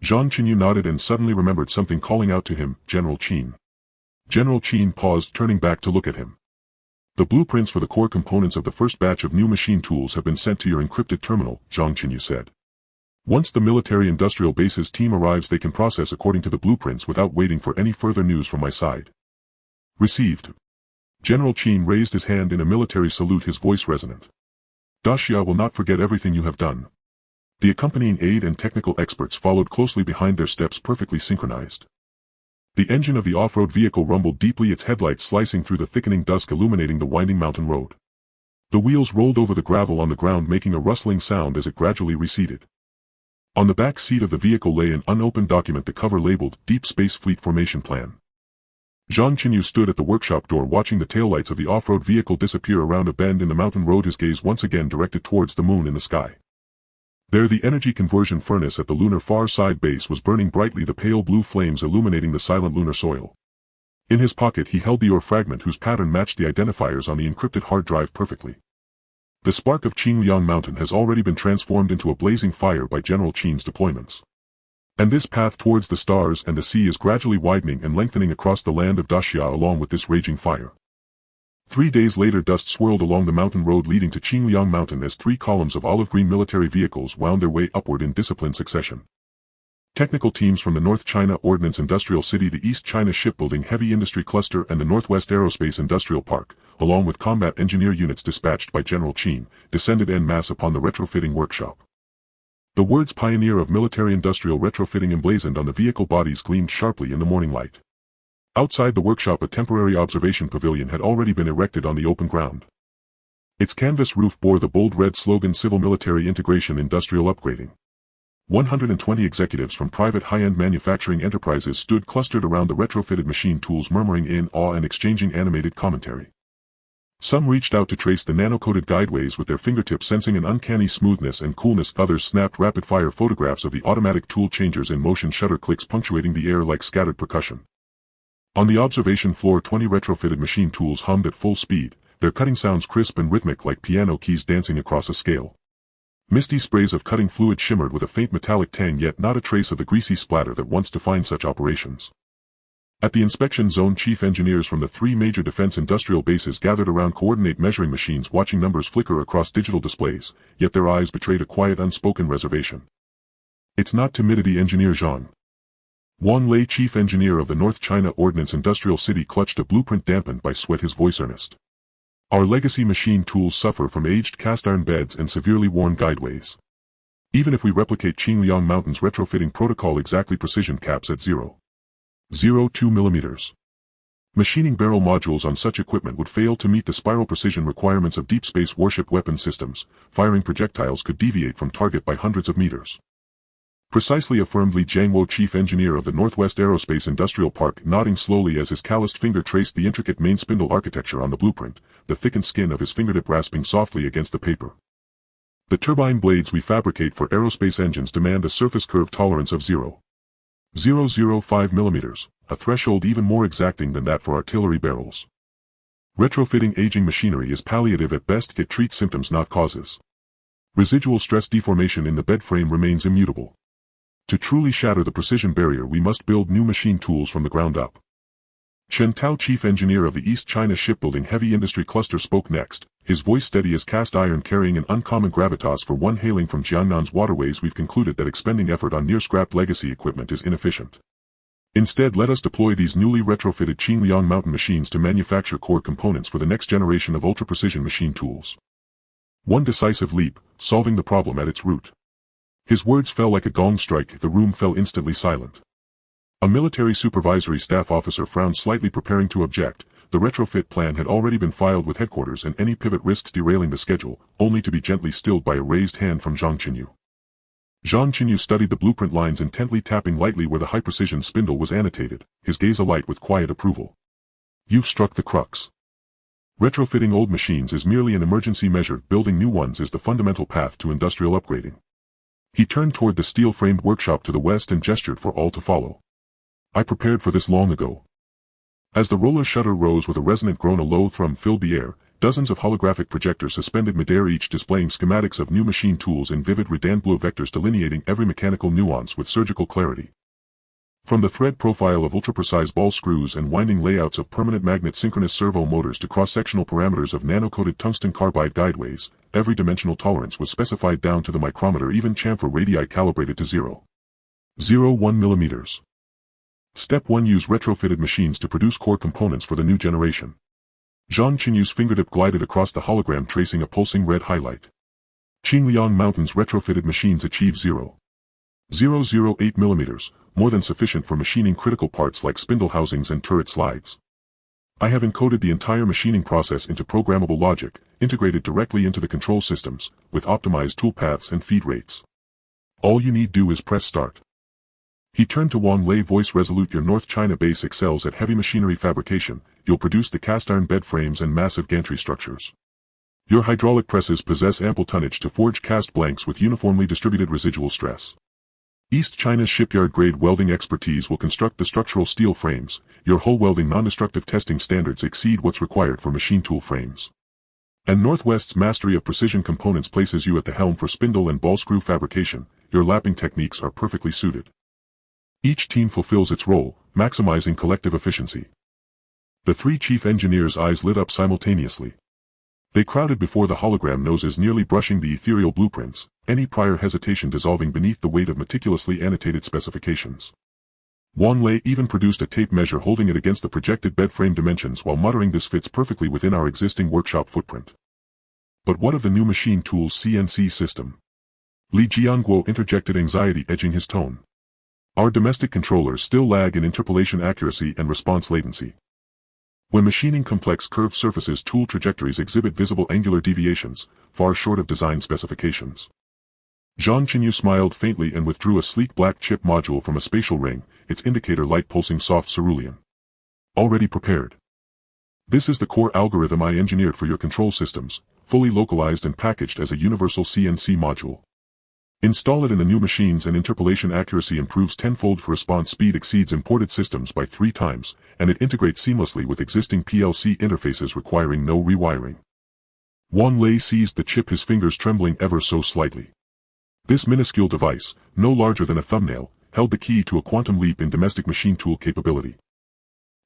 Zhang Chenyu nodded and suddenly remembered something, calling out to him, General Chen. General Chen paused, turning back to look at him. The blueprints for the core components of the first batch of new machine tools have been sent to your encrypted terminal, Zhang Chenyu said. Once the military industrial bases team arrives, they can process according to the blueprints without waiting for any further news from my side. Received. General Chen raised his hand in a military salute, his voice resonant. Daxia will not forget everything you have done. The accompanying aide and technical experts followed closely behind, their steps perfectly synchronized. The engine of the off-road vehicle rumbled deeply, its headlights slicing through the thickening dusk, illuminating the winding mountain road. The wheels rolled over the gravel on the ground, making a rustling sound as it gradually receded. On the back seat of the vehicle lay an unopened document, the cover labeled Deep Space Fleet Formation Plan. Zhang Chenyu stood at the workshop door watching the taillights of the off-road vehicle disappear around a bend in the mountain road, his gaze once again directed towards the moon in the sky. There the energy conversion furnace at the lunar far side base was burning brightly, the pale blue flames illuminating the silent lunar soil. In his pocket he held the ore fragment whose pattern matched the identifiers on the encrypted hard drive perfectly. The spark of Qingliang Mountain has already been transformed into a blazing fire by General Qin's deployments. And this path towards the stars and the sea is gradually widening and lengthening across the land of Daxia along with this raging fire. 3 days later dust swirled along the mountain road leading to Qingliang Mountain as 3 columns of olive-green military vehicles wound their way upward in disciplined succession. Technical teams from the North China Ordnance Industrial City, the East China Shipbuilding Heavy Industry Cluster and the Northwest Aerospace Industrial Park, along with combat engineer units dispatched by General Qin, descended en masse upon the retrofitting workshop. The words "Pioneer of Military Industrial Retrofitting" emblazoned on the vehicle bodies gleamed sharply in the morning light. Outside the workshop a temporary observation pavilion had already been erected on the open ground. Its canvas roof bore the bold red slogan "Civil Military Integration Industrial Upgrading." 120 executives from private high-end manufacturing enterprises stood clustered around the retrofitted machine tools, murmuring in awe and exchanging animated commentary. Some reached out to trace the nano-coated guideways with their fingertips, sensing an uncanny smoothness and coolness. Others snapped rapid-fire photographs of the automatic tool changers in motion, shutter clicks punctuating the air like scattered percussion. On the observation floor 20 retrofitted machine tools hummed at full speed, their cutting sounds crisp and rhythmic like piano keys dancing across a scale. Misty sprays of cutting fluid shimmered with a faint metallic tang, yet not a trace of the greasy splatter that once defined such operations. At the inspection zone, chief engineers from the 3 major defense industrial bases gathered around coordinate measuring machines, watching numbers flicker across digital displays, yet their eyes betrayed a quiet unspoken reservation. "It's not timidity," Engineer Zhang Wang Lei, chief engineer of the North China Ordnance Industrial City, clutched a blueprint dampened by sweat, his voice earnest. "Our legacy machine tools suffer from aged cast-iron beds and severely worn guideways. Even if we replicate Qingliang Mountain's retrofitting protocol exactly, precision caps at 0.02 mm. Machining barrel modules on such equipment would fail to meet the spiral precision requirements of deep space warship weapon systems. Firing projectiles could deviate from target by hundreds of meters." Precisely, affirmed Li Jiangwo, chief engineer of the Northwest Aerospace Industrial Park, nodding slowly as his calloused finger traced the intricate main spindle architecture on the blueprint, the thickened skin of his fingertip rasping softly against the paper. "The turbine blades we fabricate for aerospace engines demand a surface curve tolerance of 0.005 mm, a threshold even more exacting than that for artillery barrels. Retrofitting aging machinery is palliative at best, it treats symptoms not causes. Residual stress deformation in the bed frame remains immutable. To truly shatter the precision barrier we must build new machine tools from the ground up." Chen Tao, chief engineer of the East China Shipbuilding Heavy Industry Cluster, spoke next, his voice steady as cast iron, carrying an uncommon gravitas. "For one hailing from Jiangnan's waterways, we've concluded that expending effort on near-scrapped legacy equipment is inefficient. Instead, let us deploy these newly retrofitted Qingliang Mountain machines to manufacture core components for the next generation of ultra-precision machine tools. One decisive leap, solving the problem at its root." His words fell like a gong strike, the room fell instantly silent. A military supervisory staff officer frowned slightly, preparing to object. The retrofit plan had already been filed with headquarters and any pivot risked derailing the schedule, only to be gently stilled by a raised hand from Zhang Chenyu. Zhang Chenyu studied the blueprint lines intently, tapping lightly where the high-precision spindle was annotated, his gaze alight with quiet approval. "You've struck the crux. Retrofitting old machines is merely an emergency measure, building new ones is the fundamental path to industrial upgrading." He turned toward the steel-framed workshop to the west and gestured for all to follow. "I prepared for this long ago." As the roller shutter rose with a resonant groan, a low thrum filled the air. Dozens of holographic projectors suspended midair, each displaying schematics of new machine tools in vivid redan blue vectors, delineating every mechanical nuance with surgical clarity. From the thread profile of ultra-precise ball screws and winding layouts of permanent magnet synchronous servo motors to cross-sectional parameters of nano-coated tungsten carbide guideways, every dimensional tolerance was specified down to the micrometer, even chamfer radii calibrated to 0.01 mm. Step 1. Use retrofitted machines to produce core components for the new generation. Zhang Chenyu's fingertip glided across the hologram, tracing a pulsing red highlight. Qingliang Mountain's retrofitted machines achieve 0.008 mm, more than sufficient for machining critical parts like spindle housings and turret slides. I have encoded the entire machining process into programmable logic, integrated directly into the control systems, with optimized toolpaths and feed rates. All you need do is press start. He turned to Wang Lei, voice resolute. Your North China base excels at heavy machinery fabrication. You'll produce the cast iron bed frames and massive gantry structures. Your hydraulic presses possess ample tonnage to forge cast blanks with uniformly distributed residual stress. East China's shipyard-grade welding expertise will construct the structural steel frames. Your hull welding non-destructive testing standards exceed what's required for machine tool frames. And Northwest's mastery of precision components places you at the helm for spindle and ball screw fabrication. Your lapping techniques are perfectly suited. Each team fulfills its role, maximizing collective efficiency. The three chief engineers' eyes lit up simultaneously. They crowded before the hologram noses, nearly brushing the ethereal blueprints, any prior hesitation dissolving beneath the weight of meticulously annotated specifications. Wang Lei even produced a tape measure holding it against the projected bed frame dimensions while muttering, "This fits perfectly within our existing workshop footprint." But what of the new machine tool's CNC system? Li Jianguo interjected, anxiety edging his tone. Our domestic controllers still lag in interpolation accuracy and response latency. When machining complex curved surfaces, tool trajectories exhibit visible angular deviations, far short of design specifications. Zhang Chenyu smiled faintly and withdrew a sleek black chip module from a spatial ring, its indicator light pulsing soft cerulean. Already prepared. This is the core algorithm I engineered for your control systems, fully localized and packaged as a universal CNC module. Install it in the new machines and interpolation accuracy improves tenfold. Response speed exceeds imported systems by 3 times, and it integrates seamlessly with existing PLC interfaces requiring no rewiring. Wang Lei seized the chip, his fingers trembling ever so slightly. This minuscule device, no larger than a thumbnail, held the key to a quantum leap in domestic machine tool capability.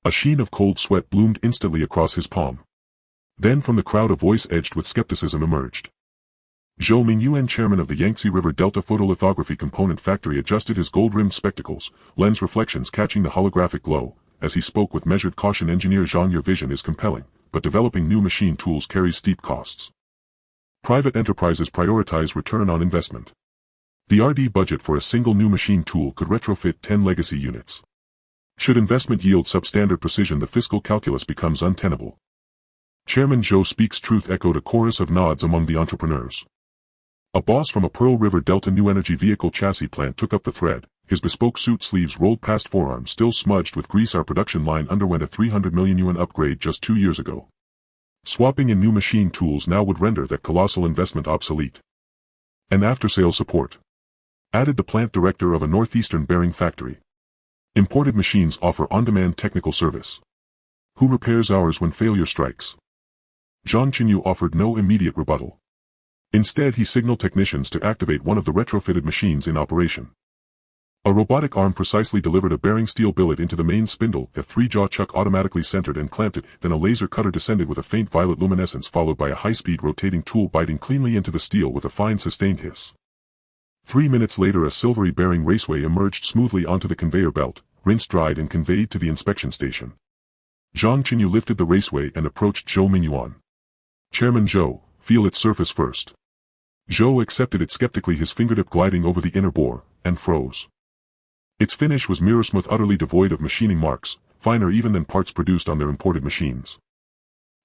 A sheen of cold sweat bloomed instantly across his palm. Then from the crowd a voice edged with skepticism emerged. Zhou Mingyuan, chairman of the Yangtze River Delta Photolithography Component Factory, adjusted his gold-rimmed spectacles, lens reflections catching the holographic glow, as he spoke with measured caution. Engineer Zhang, your vision is compelling, but developing new machine tools carries steep costs. Private enterprises prioritize return on investment. The R&D budget for a single new machine tool could retrofit 10 legacy units. Should investment yield substandard precision, the fiscal calculus becomes untenable. Chairman Zhou speaks truth, echoed a chorus of nods among the entrepreneurs. A boss from a Pearl River Delta new energy vehicle chassis plant took up the thread, his bespoke suit sleeves rolled past forearms still smudged with grease. Our production line underwent a 300 million yuan upgrade just 2 years ago. Swapping in new machine tools now would render that colossal investment obsolete. And after-sale support, added the plant director of a northeastern bearing factory. Imported machines offer on-demand technical service. Who repairs ours when failure strikes? Zhang Chenyu offered no immediate rebuttal. Instead, he signaled technicians to activate one of the retrofitted machines in operation. A robotic arm precisely delivered a bearing steel billet into the main spindle. A 3-jaw chuck automatically centered and clamped it, then a laser cutter descended with a faint violet luminescence, followed by a high-speed rotating tool biting cleanly into the steel with a fine sustained hiss. 3 minutes later, a silvery bearing raceway emerged smoothly onto the conveyor belt, rinsed, dried and conveyed to the inspection station. Zhang Chenyu lifted the raceway and approached Zhou Mingyuan. Chairman Zhou, feel its surface first. Zhou accepted it skeptically, his fingertip gliding over the inner bore, and froze. Its finish was mirror smooth, utterly devoid of machining marks, finer even than parts produced on their imported machines.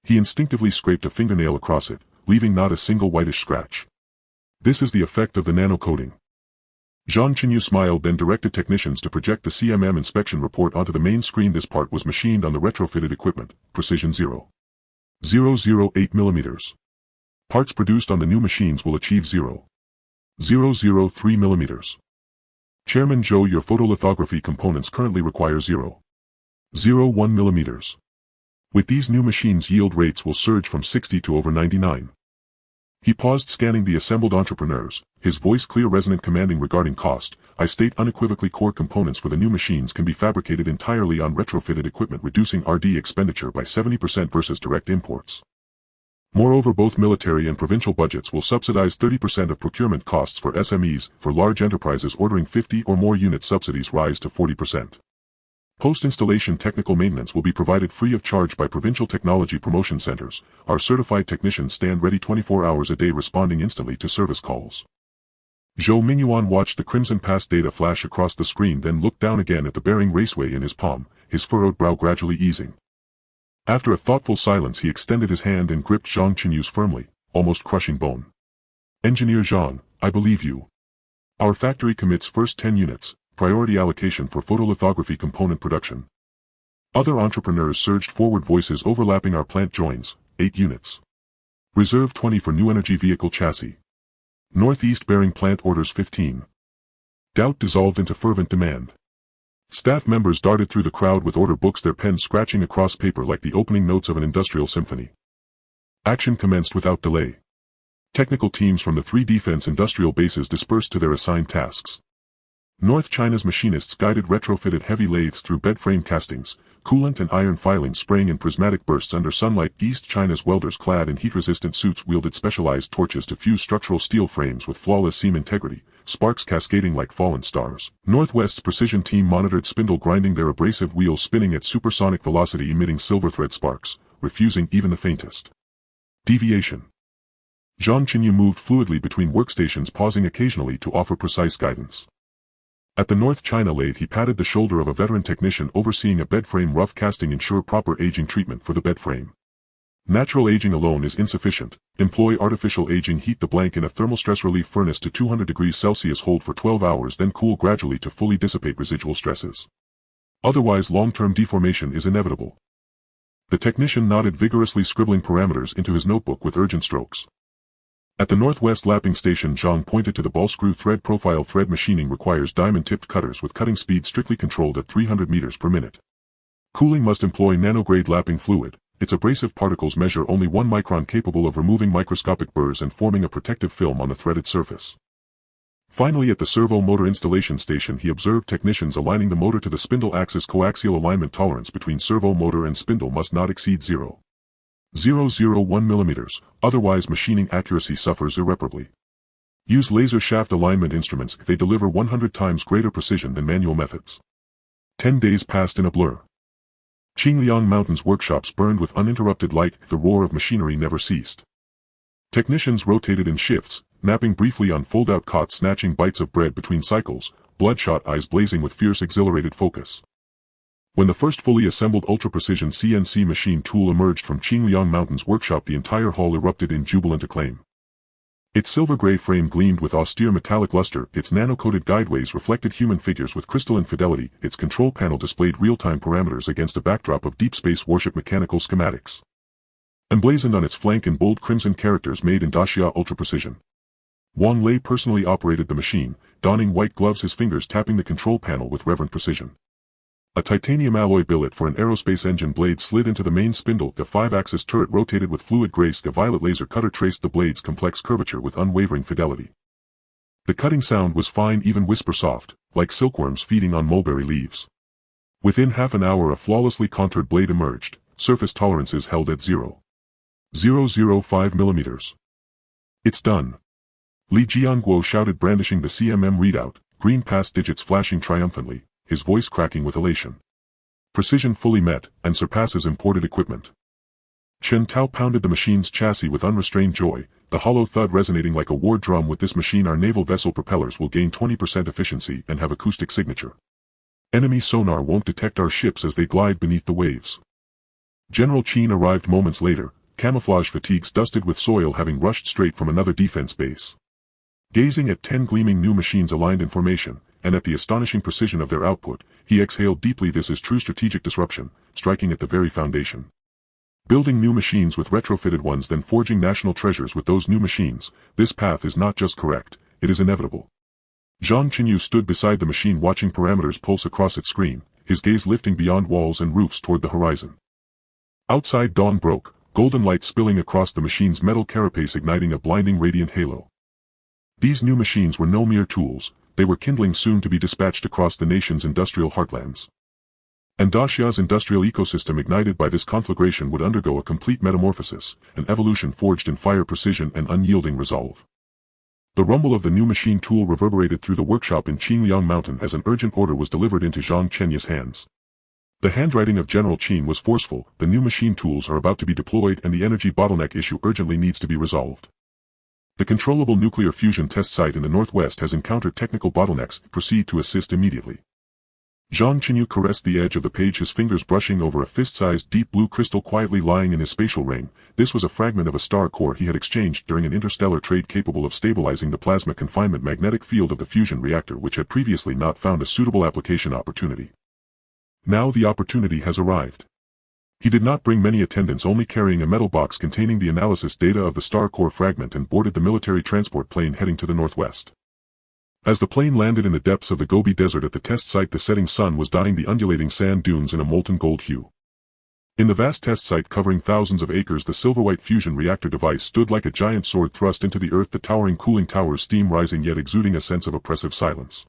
He instinctively scraped a fingernail across it, leaving not a single whitish scratch. This is the effect of the nano coating. Zhang Chenyu smiled, then directed technicians to project the CMM inspection report onto the main screen. This part was machined on the retrofitted equipment, precision 0.008 mm. Parts produced on the new machines will achieve 0.003 mm. Chairman Zhou, your photolithography components currently require 0.01 mm. With these new machines, yield rates will surge from 60 to over 99. He paused, scanning the assembled entrepreneurs, his voice clear, resonant, commanding. Regarding cost, I state unequivocally core components for the new machines can be fabricated entirely on retrofitted equipment, reducing R&D expenditure by 70% versus direct imports. Moreover, both military and provincial budgets will subsidize 30% of procurement costs for SMEs. For large enterprises ordering 50 or more units, subsidies rise to 40%. Post-installation technical maintenance will be provided free of charge by provincial technology promotion centers. Our certified technicians stand ready 24 hours a day, responding instantly to service calls. Zhou Mingyuan watched the crimson past data flash across the screen, then looked down again at the bearing raceway in his palm, his furrowed brow gradually easing. After a thoughtful silence, he extended his hand and gripped Zhang Chenyu's firmly, almost crushing bone. Engineer Zhang, I believe you. Our factory commits first 10 units, priority allocation for photolithography component production. Other entrepreneurs surged forward, voices overlapping. Our plant joins, 8 units. Reserve 20 for new energy vehicle chassis. Northeast bearing plant orders 15. Doubt dissolved into fervent demand. Staff members darted through the crowd with order books, their pens scratching across paper like the opening notes of an industrial symphony. Action commenced without delay. Technical teams from the 3 defense industrial bases dispersed to their assigned tasks. North China's machinists guided retrofitted heavy lathes through bed frame castings, coolant and iron filings spraying in prismatic bursts under sunlight. East China's welders, clad in heat-resistant suits, wielded specialized torches to fuse structural steel frames with flawless seam integrity, sparks cascading like fallen stars. Northwest's precision team monitored spindle grinding, their abrasive wheels spinning at supersonic velocity, emitting silver thread sparks, refusing even the faintest deviation. Zhang Chenyu moved fluidly between workstations, pausing occasionally to offer precise guidance. At the North China lathe, he patted the shoulder of a veteran technician overseeing a bed frame rough casting. Ensure proper aging treatment for the bed frame. Natural aging alone is insufficient. Employ artificial aging. Heat the blank in a thermal stress relief furnace to 200 degrees Celsius. Hold for 12 hours, then cool gradually to fully dissipate residual stresses. Otherwise, long-term deformation is inevitable. The technician nodded, vigorously scribbling parameters into his notebook with urgent strokes. At the Northwest lapping station, Zhang pointed to the ball screw thread profile. Thread machining requires diamond-tipped cutters with cutting speed strictly controlled at 300 meters per minute. Cooling must employ nanograde lapping fluid. Its abrasive particles measure only 1 micron, capable of removing microscopic burrs and forming a protective film on the threaded surface. Finally, at the servo motor installation station, he observed technicians aligning the motor to the spindle axis. Coaxial alignment tolerance between servo motor and spindle must not exceed 0.001 mm, otherwise machining accuracy suffers irreparably. Use laser shaft alignment instruments. They deliver 100 times greater precision than manual methods. 10 days passed in a blur. Qingliang Mountain's workshops burned with uninterrupted light. The roar of machinery never ceased. Technicians rotated in shifts, napping briefly on fold-out cots, snatching bites of bread between cycles, bloodshot eyes blazing with fierce, exhilarated focus. When the first fully assembled ultra-precision CNC machine tool emerged from Qingliang Mountain's workshop, the entire hall erupted in jubilant acclaim. Its silver-gray frame gleamed with austere metallic luster, its nano-coated guideways reflected human figures with crystalline fidelity, its control panel displayed real-time parameters against a backdrop of deep space warship mechanical schematics. Emblazoned on its flank in bold crimson characters, made in Daxia ultra-precision. Wang Lei personally operated the machine, donning white gloves, his fingers tapping the control panel with reverent precision. A titanium alloy billet for an aerospace engine blade slid into the main spindle. The 5-axis turret rotated with fluid grace. A violet laser cutter traced the blade's complex curvature with unwavering fidelity. The cutting sound was fine, even whisper soft, like silkworms feeding on mulberry leaves. Within half an hour, a flawlessly contoured blade emerged, surface tolerances held at 0.005 mm. It's done. Li Jianguo shouted, brandishing the CMM readout, green pass digits flashing triumphantly, his voice cracking with elation. Precision fully met, and surpasses imported equipment. Chen Tao pounded the machine's chassis with unrestrained joy, the hollow thud resonating like a war drum. With this machine, our naval vessel propellers will gain 20% efficiency and have acoustic signature. Enemy sonar won't detect our ships as they glide beneath the waves. General Qin arrived moments later, camouflage fatigues dusted with soil, having rushed straight from another defense base. Gazing at 10 gleaming new machines aligned in formation, and at the astonishing precision of their output, he exhaled deeply. This is true strategic disruption, striking at the very foundation. Building new machines with retrofitted ones, then forging national treasures with those new machines, this path is not just correct, it is inevitable. Zhang Chenyu stood beside the machine, watching parameters pulse across its screen, his gaze lifting beyond walls and roofs toward the horizon. Outside, dawn broke, golden light spilling across the machine's metal carapace, igniting a blinding radiant halo. These new machines were no mere tools, they were kindling soon to be dispatched across the nation's industrial heartlands. And Daxia's industrial ecosystem, ignited by this conflagration, would undergo a complete metamorphosis, an evolution forged in fire, precision, and unyielding resolve. The rumble of the new machine tool reverberated through the workshop in Qingliang Mountain as an urgent order was delivered into Zhang Chenyu's hands. The handwriting of General Qin was forceful. The new machine tools are about to be deployed, and the energy bottleneck issue urgently needs to be resolved. The controllable nuclear fusion test site in the northwest has encountered technical bottlenecks. Proceed to assist immediately. Zhang Chenyu caressed the edge of the page, his fingers brushing over a fist-sized deep blue crystal quietly lying in his spatial ring. This was a fragment of a star core he had exchanged during an interstellar trade, capable of stabilizing the plasma confinement magnetic field of the fusion reactor, which had previously not found a suitable application opportunity. Now the opportunity has arrived. He did not bring many attendants, only carrying a metal box containing the analysis data of the star core fragment, and boarded the military transport plane heading to the northwest. As the plane landed in the depths of the Gobi Desert at the test site, the setting sun was dyeing the undulating sand dunes in a molten gold hue. In the vast test site covering thousands of acres, the silver-white fusion reactor device stood like a giant sword thrust into the earth, the towering cooling towers steam rising yet exuding a sense of oppressive silence.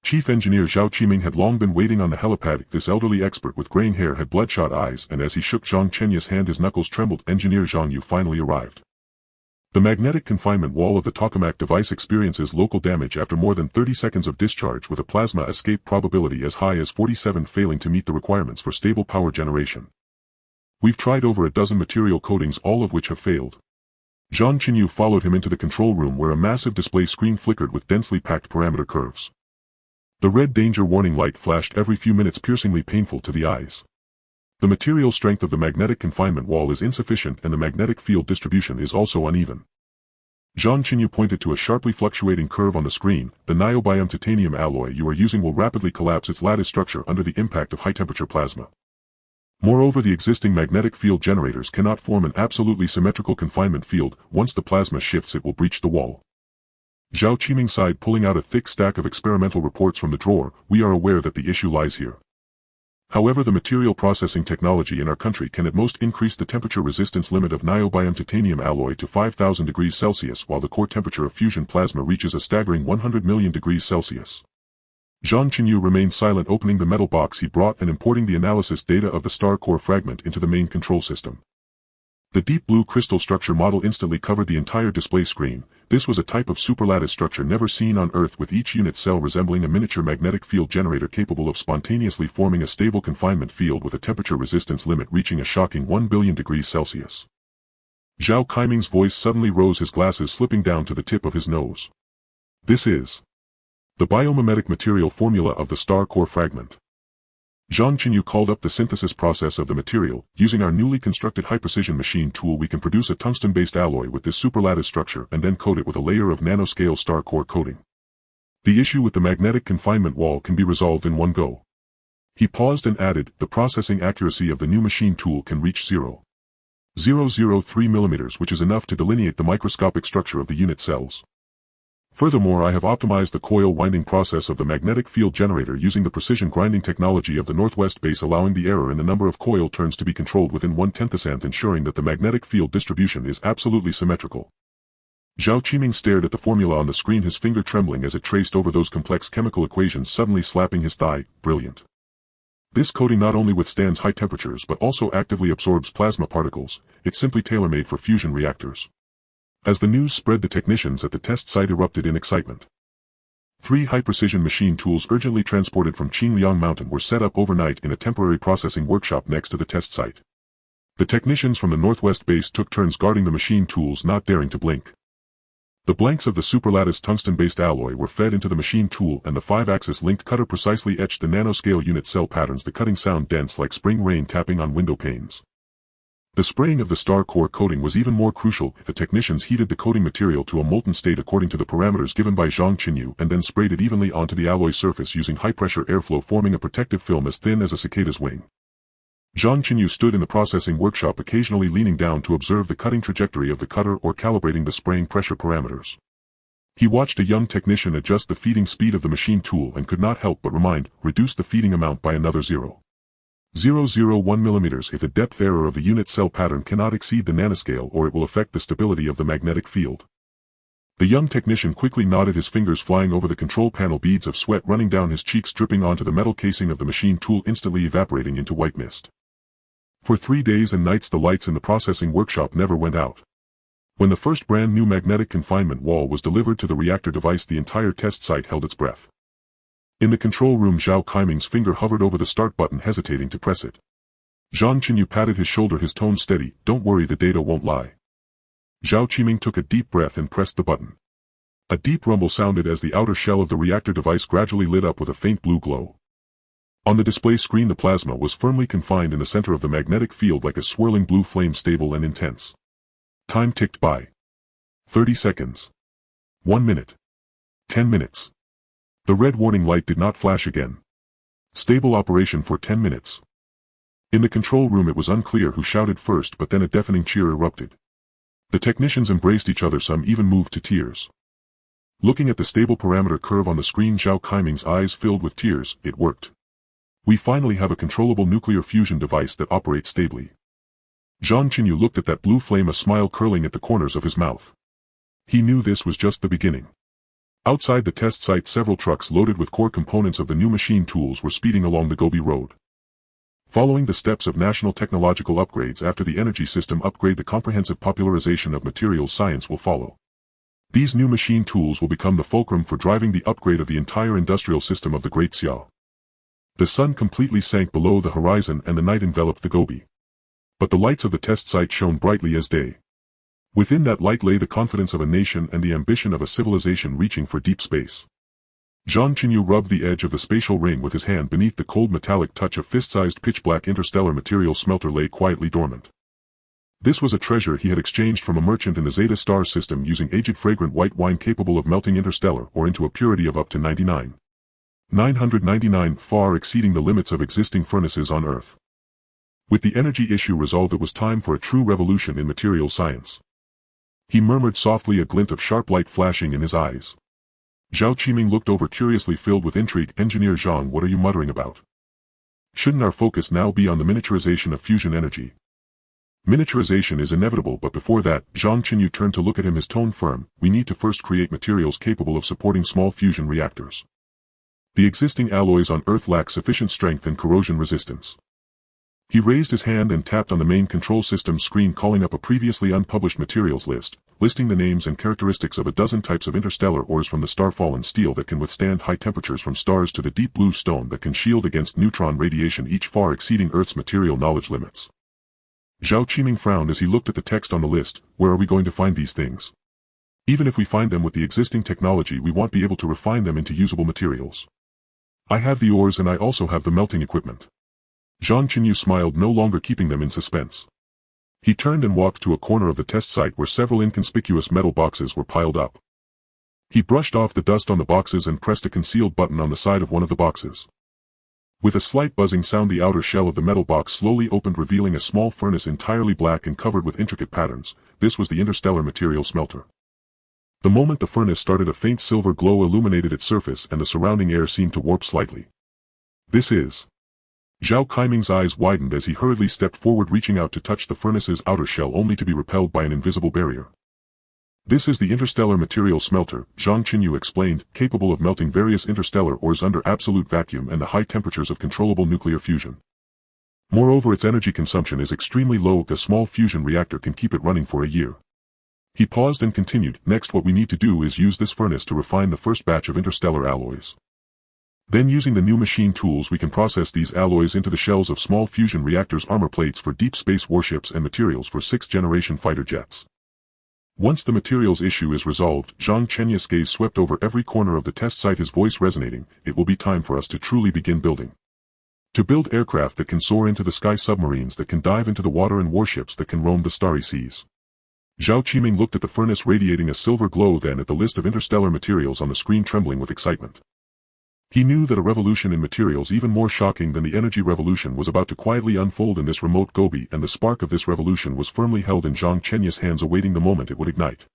Chief Engineer Zhao Qiming had long been waiting on the helipad. This elderly expert with graying hair had bloodshot eyes, and as he shook Zhang Chenyu's hand his knuckles trembled. Engineer Zhang Yu finally arrived. The magnetic confinement wall of the tokamak device experiences local damage after more than 30 seconds of discharge, with a plasma escape probability as high as 47, failing to meet the requirements for stable power generation. We've tried over a dozen material coatings, all of which have failed. Zhang Chenyu followed him into the control room, where a massive display screen flickered with densely packed parameter curves. The red danger warning light flashed every few minutes, piercingly painful to the eyes. The material strength of the magnetic confinement wall is insufficient, and the magnetic field distribution is also uneven. Zhang Chenyu pointed to a sharply fluctuating curve on the screen. The niobium titanium alloy you are using will rapidly collapse its lattice structure under the impact of high-temperature plasma. Moreover, the existing magnetic field generators cannot form an absolutely symmetrical confinement field. Once the plasma shifts, it will breach the wall. Zhao Qiming sighed, pulling out a thick stack of experimental reports from the drawer. We are aware that the issue lies here. However, the material processing technology in our country can at most increase the temperature resistance limit of niobium titanium alloy to 5,000 degrees Celsius, while the core temperature of fusion plasma reaches a staggering 100 million degrees Celsius. Zhang Chenyu remained silent, opening the metal box he brought and importing the analysis data of the star core fragment into the main control system. The deep blue crystal structure model instantly covered the entire display screen. This was a type of superlattice structure never seen on Earth, with each unit cell resembling a miniature magnetic field generator capable of spontaneously forming a stable confinement field with a temperature resistance limit reaching a shocking 1 billion degrees Celsius. Zhao Qiming's voice suddenly rose, his glasses slipping down to the tip of his nose. This is the biomimetic material formula of the star core fragment. Zhang Chenyu called up the synthesis process of the material. Using our newly constructed high-precision machine tool, we can produce a tungsten-based alloy with this superlattice structure and then coat it with a layer of nanoscale star core coating. The issue with the magnetic confinement wall can be resolved in one go. He paused and added, the processing accuracy of the new machine tool can reach 0.003 mm, which is enough to delineate the microscopic structure of the unit cells. Furthermore, I have optimized the coil winding process of the magnetic field generator using the precision grinding technology of the Northwest base, allowing the error in the number of coil turns to be controlled within 1/10, ensuring that the magnetic field distribution is absolutely symmetrical. Zhao Qiming stared at the formula on the screen, his finger trembling as it traced over those complex chemical equations, suddenly slapping his thigh. Brilliant. This coating not only withstands high temperatures but also actively absorbs plasma particles. It's simply tailor-made for fusion reactors. As the news spread, the technicians at the test site erupted in excitement. 3 high-precision machine tools urgently transported from Qingliang Mountain were set up overnight in a temporary processing workshop next to the test site. The technicians from the Northwest base took turns guarding the machine tools, not daring to blink. The blanks of the superlattice tungsten-based alloy were fed into the machine tool, and the 5-axis linked cutter precisely etched the nanoscale unit cell patterns, the cutting sound dense like spring rain tapping on window panes. The spraying of the star core coating was even more crucial. The technicians heated the coating material to a molten state according to the parameters given by Zhang Chenyu, and then sprayed it evenly onto the alloy surface using high-pressure airflow, forming a protective film as thin as a cicada's wing. Zhang Chenyu stood in the processing workshop, occasionally leaning down to observe the cutting trajectory of the cutter or calibrating the spraying pressure parameters. He watched a young technician adjust the feeding speed of the machine tool and could not help but reduce the feeding amount by another 0.001 mm if the depth error of the unit cell pattern cannot exceed the nanoscale, or it will affect the stability of the magnetic field. The young technician quickly nodded, his fingers flying over the control panel, beads of sweat running down his cheeks, dripping onto the metal casing of the machine tool, instantly evaporating into white mist. For 3 days and nights the lights in the processing workshop never went out. When the first brand new magnetic confinement wall was delivered to the reactor device, the entire test site held its breath. In the control room, Zhao Qiming's finger hovered over the start button, hesitating to press it. Zhang Chenyu patted his shoulder, his tone steady. Don't worry, the data won't lie. Zhao Qiming took a deep breath and pressed the button. A deep rumble sounded as the outer shell of the reactor device gradually lit up with a faint blue glow. On the display screen the plasma was firmly confined in the center of the magnetic field like a swirling blue flame, stable and intense. Time ticked by. 30 seconds. 1 minute. 10 minutes. The red warning light did not flash again. Stable operation for 10 minutes. In the control room it was unclear who shouted first, but then a deafening cheer erupted. The technicians embraced each other, some even moved to tears. Looking at the stable parameter curve on the screen, Zhao Keiming's eyes filled with tears. It worked. We finally have a controllable nuclear fusion device that operates stably. Zhang Chenyu looked at that blue flame, a smile curling at the corners of his mouth. He knew this was just the beginning. Outside the test site, several trucks loaded with core components of the new machine tools were speeding along the Gobi Road. Following the steps of national technological upgrades after the energy system upgrade, the comprehensive popularization of materials science will follow. These new machine tools will become the fulcrum for driving the upgrade of the entire industrial system of the Great Xiao. The sun completely sank below the horizon and the night enveloped the Gobi. But the lights of the test site shone brightly as day. Within that light lay the confidence of a nation and the ambition of a civilization reaching for deep space. Zhang Chenyu rubbed the edge of the spatial ring with his hand. Beneath the cold metallic touch, a fist-sized pitch-black interstellar material smelter lay quietly dormant. This was a treasure he had exchanged from a merchant in the Zeta star system, using aged fragrant white wine capable of melting interstellar ore into a purity of up to 999, far exceeding the limits of existing furnaces on Earth. With the energy issue resolved, it was time for a true revolution in materials science. He murmured softly, a glint of sharp light flashing in his eyes. Zhao Keiming looked over curiously, filled with intrigue. Engineer Zhang, what are you muttering about? Shouldn't our focus now be on the miniaturization of fusion energy? Miniaturization is inevitable, but before that, Zhang Chenyu turned to look at him, his tone firm. We need to first create materials capable of supporting small fusion reactors. The existing alloys on Earth lack sufficient strength and corrosion resistance. He raised his hand and tapped on the main control system screen, calling up a previously unpublished materials list, listing the names and characteristics of a dozen types of interstellar ores, from the star-fallen steel that can withstand high temperatures from stars to the deep blue stone that can shield against neutron radiation, each far exceeding Earth's material knowledge limits. Zhao Keiming frowned as he looked at the text on the list. Where are we going to find these things? Even if we find them with the existing technology, we won't be able to refine them into usable materials. I have the ores and I also have the melting equipment. Zhang Chenyu smiled, no longer keeping them in suspense. He turned and walked to a corner of the test site where several inconspicuous metal boxes were piled up. He brushed off the dust on the boxes and pressed a concealed button on the side of one of the boxes. With a slight buzzing sound, the outer shell of the metal box slowly opened, revealing a small furnace entirely black and covered with intricate patterns. This was the interstellar material smelter. The moment the furnace started, a faint silver glow illuminated its surface and the surrounding air seemed to warp slightly. This is... Zhao Keiming's eyes widened as he hurriedly stepped forward, reaching out to touch the furnace's outer shell, only to be repelled by an invisible barrier. This is the interstellar material smelter, Zhang Chenyu explained, capable of melting various interstellar ores under absolute vacuum and the high temperatures of controllable nuclear fusion. Moreover, its energy consumption is extremely low. A small fusion reactor can keep it running for a year. He paused and continued, next what we need to do is use this furnace to refine the first batch of interstellar alloys. Then, using the new machine tools, we can process these alloys into the shells of small fusion reactors, armor plates for deep space warships, and materials for 6th-generation fighter jets. Once the materials issue is resolved, Zhang Chenyu's gaze swept over every corner of the test site, his voice resonating. It will be time for us to truly begin building. To build aircraft that can soar into the sky, submarines that can dive into the water, and warships that can roam the starry seas. Zhao Keiming looked at the furnace radiating a silver glow, then at the list of interstellar materials on the screen, trembling with excitement. He knew that a revolution in materials even more shocking than the energy revolution was about to quietly unfold in this remote Gobi, and the spark of this revolution was firmly held in Zhang Chenyu's hands, awaiting the moment it would ignite.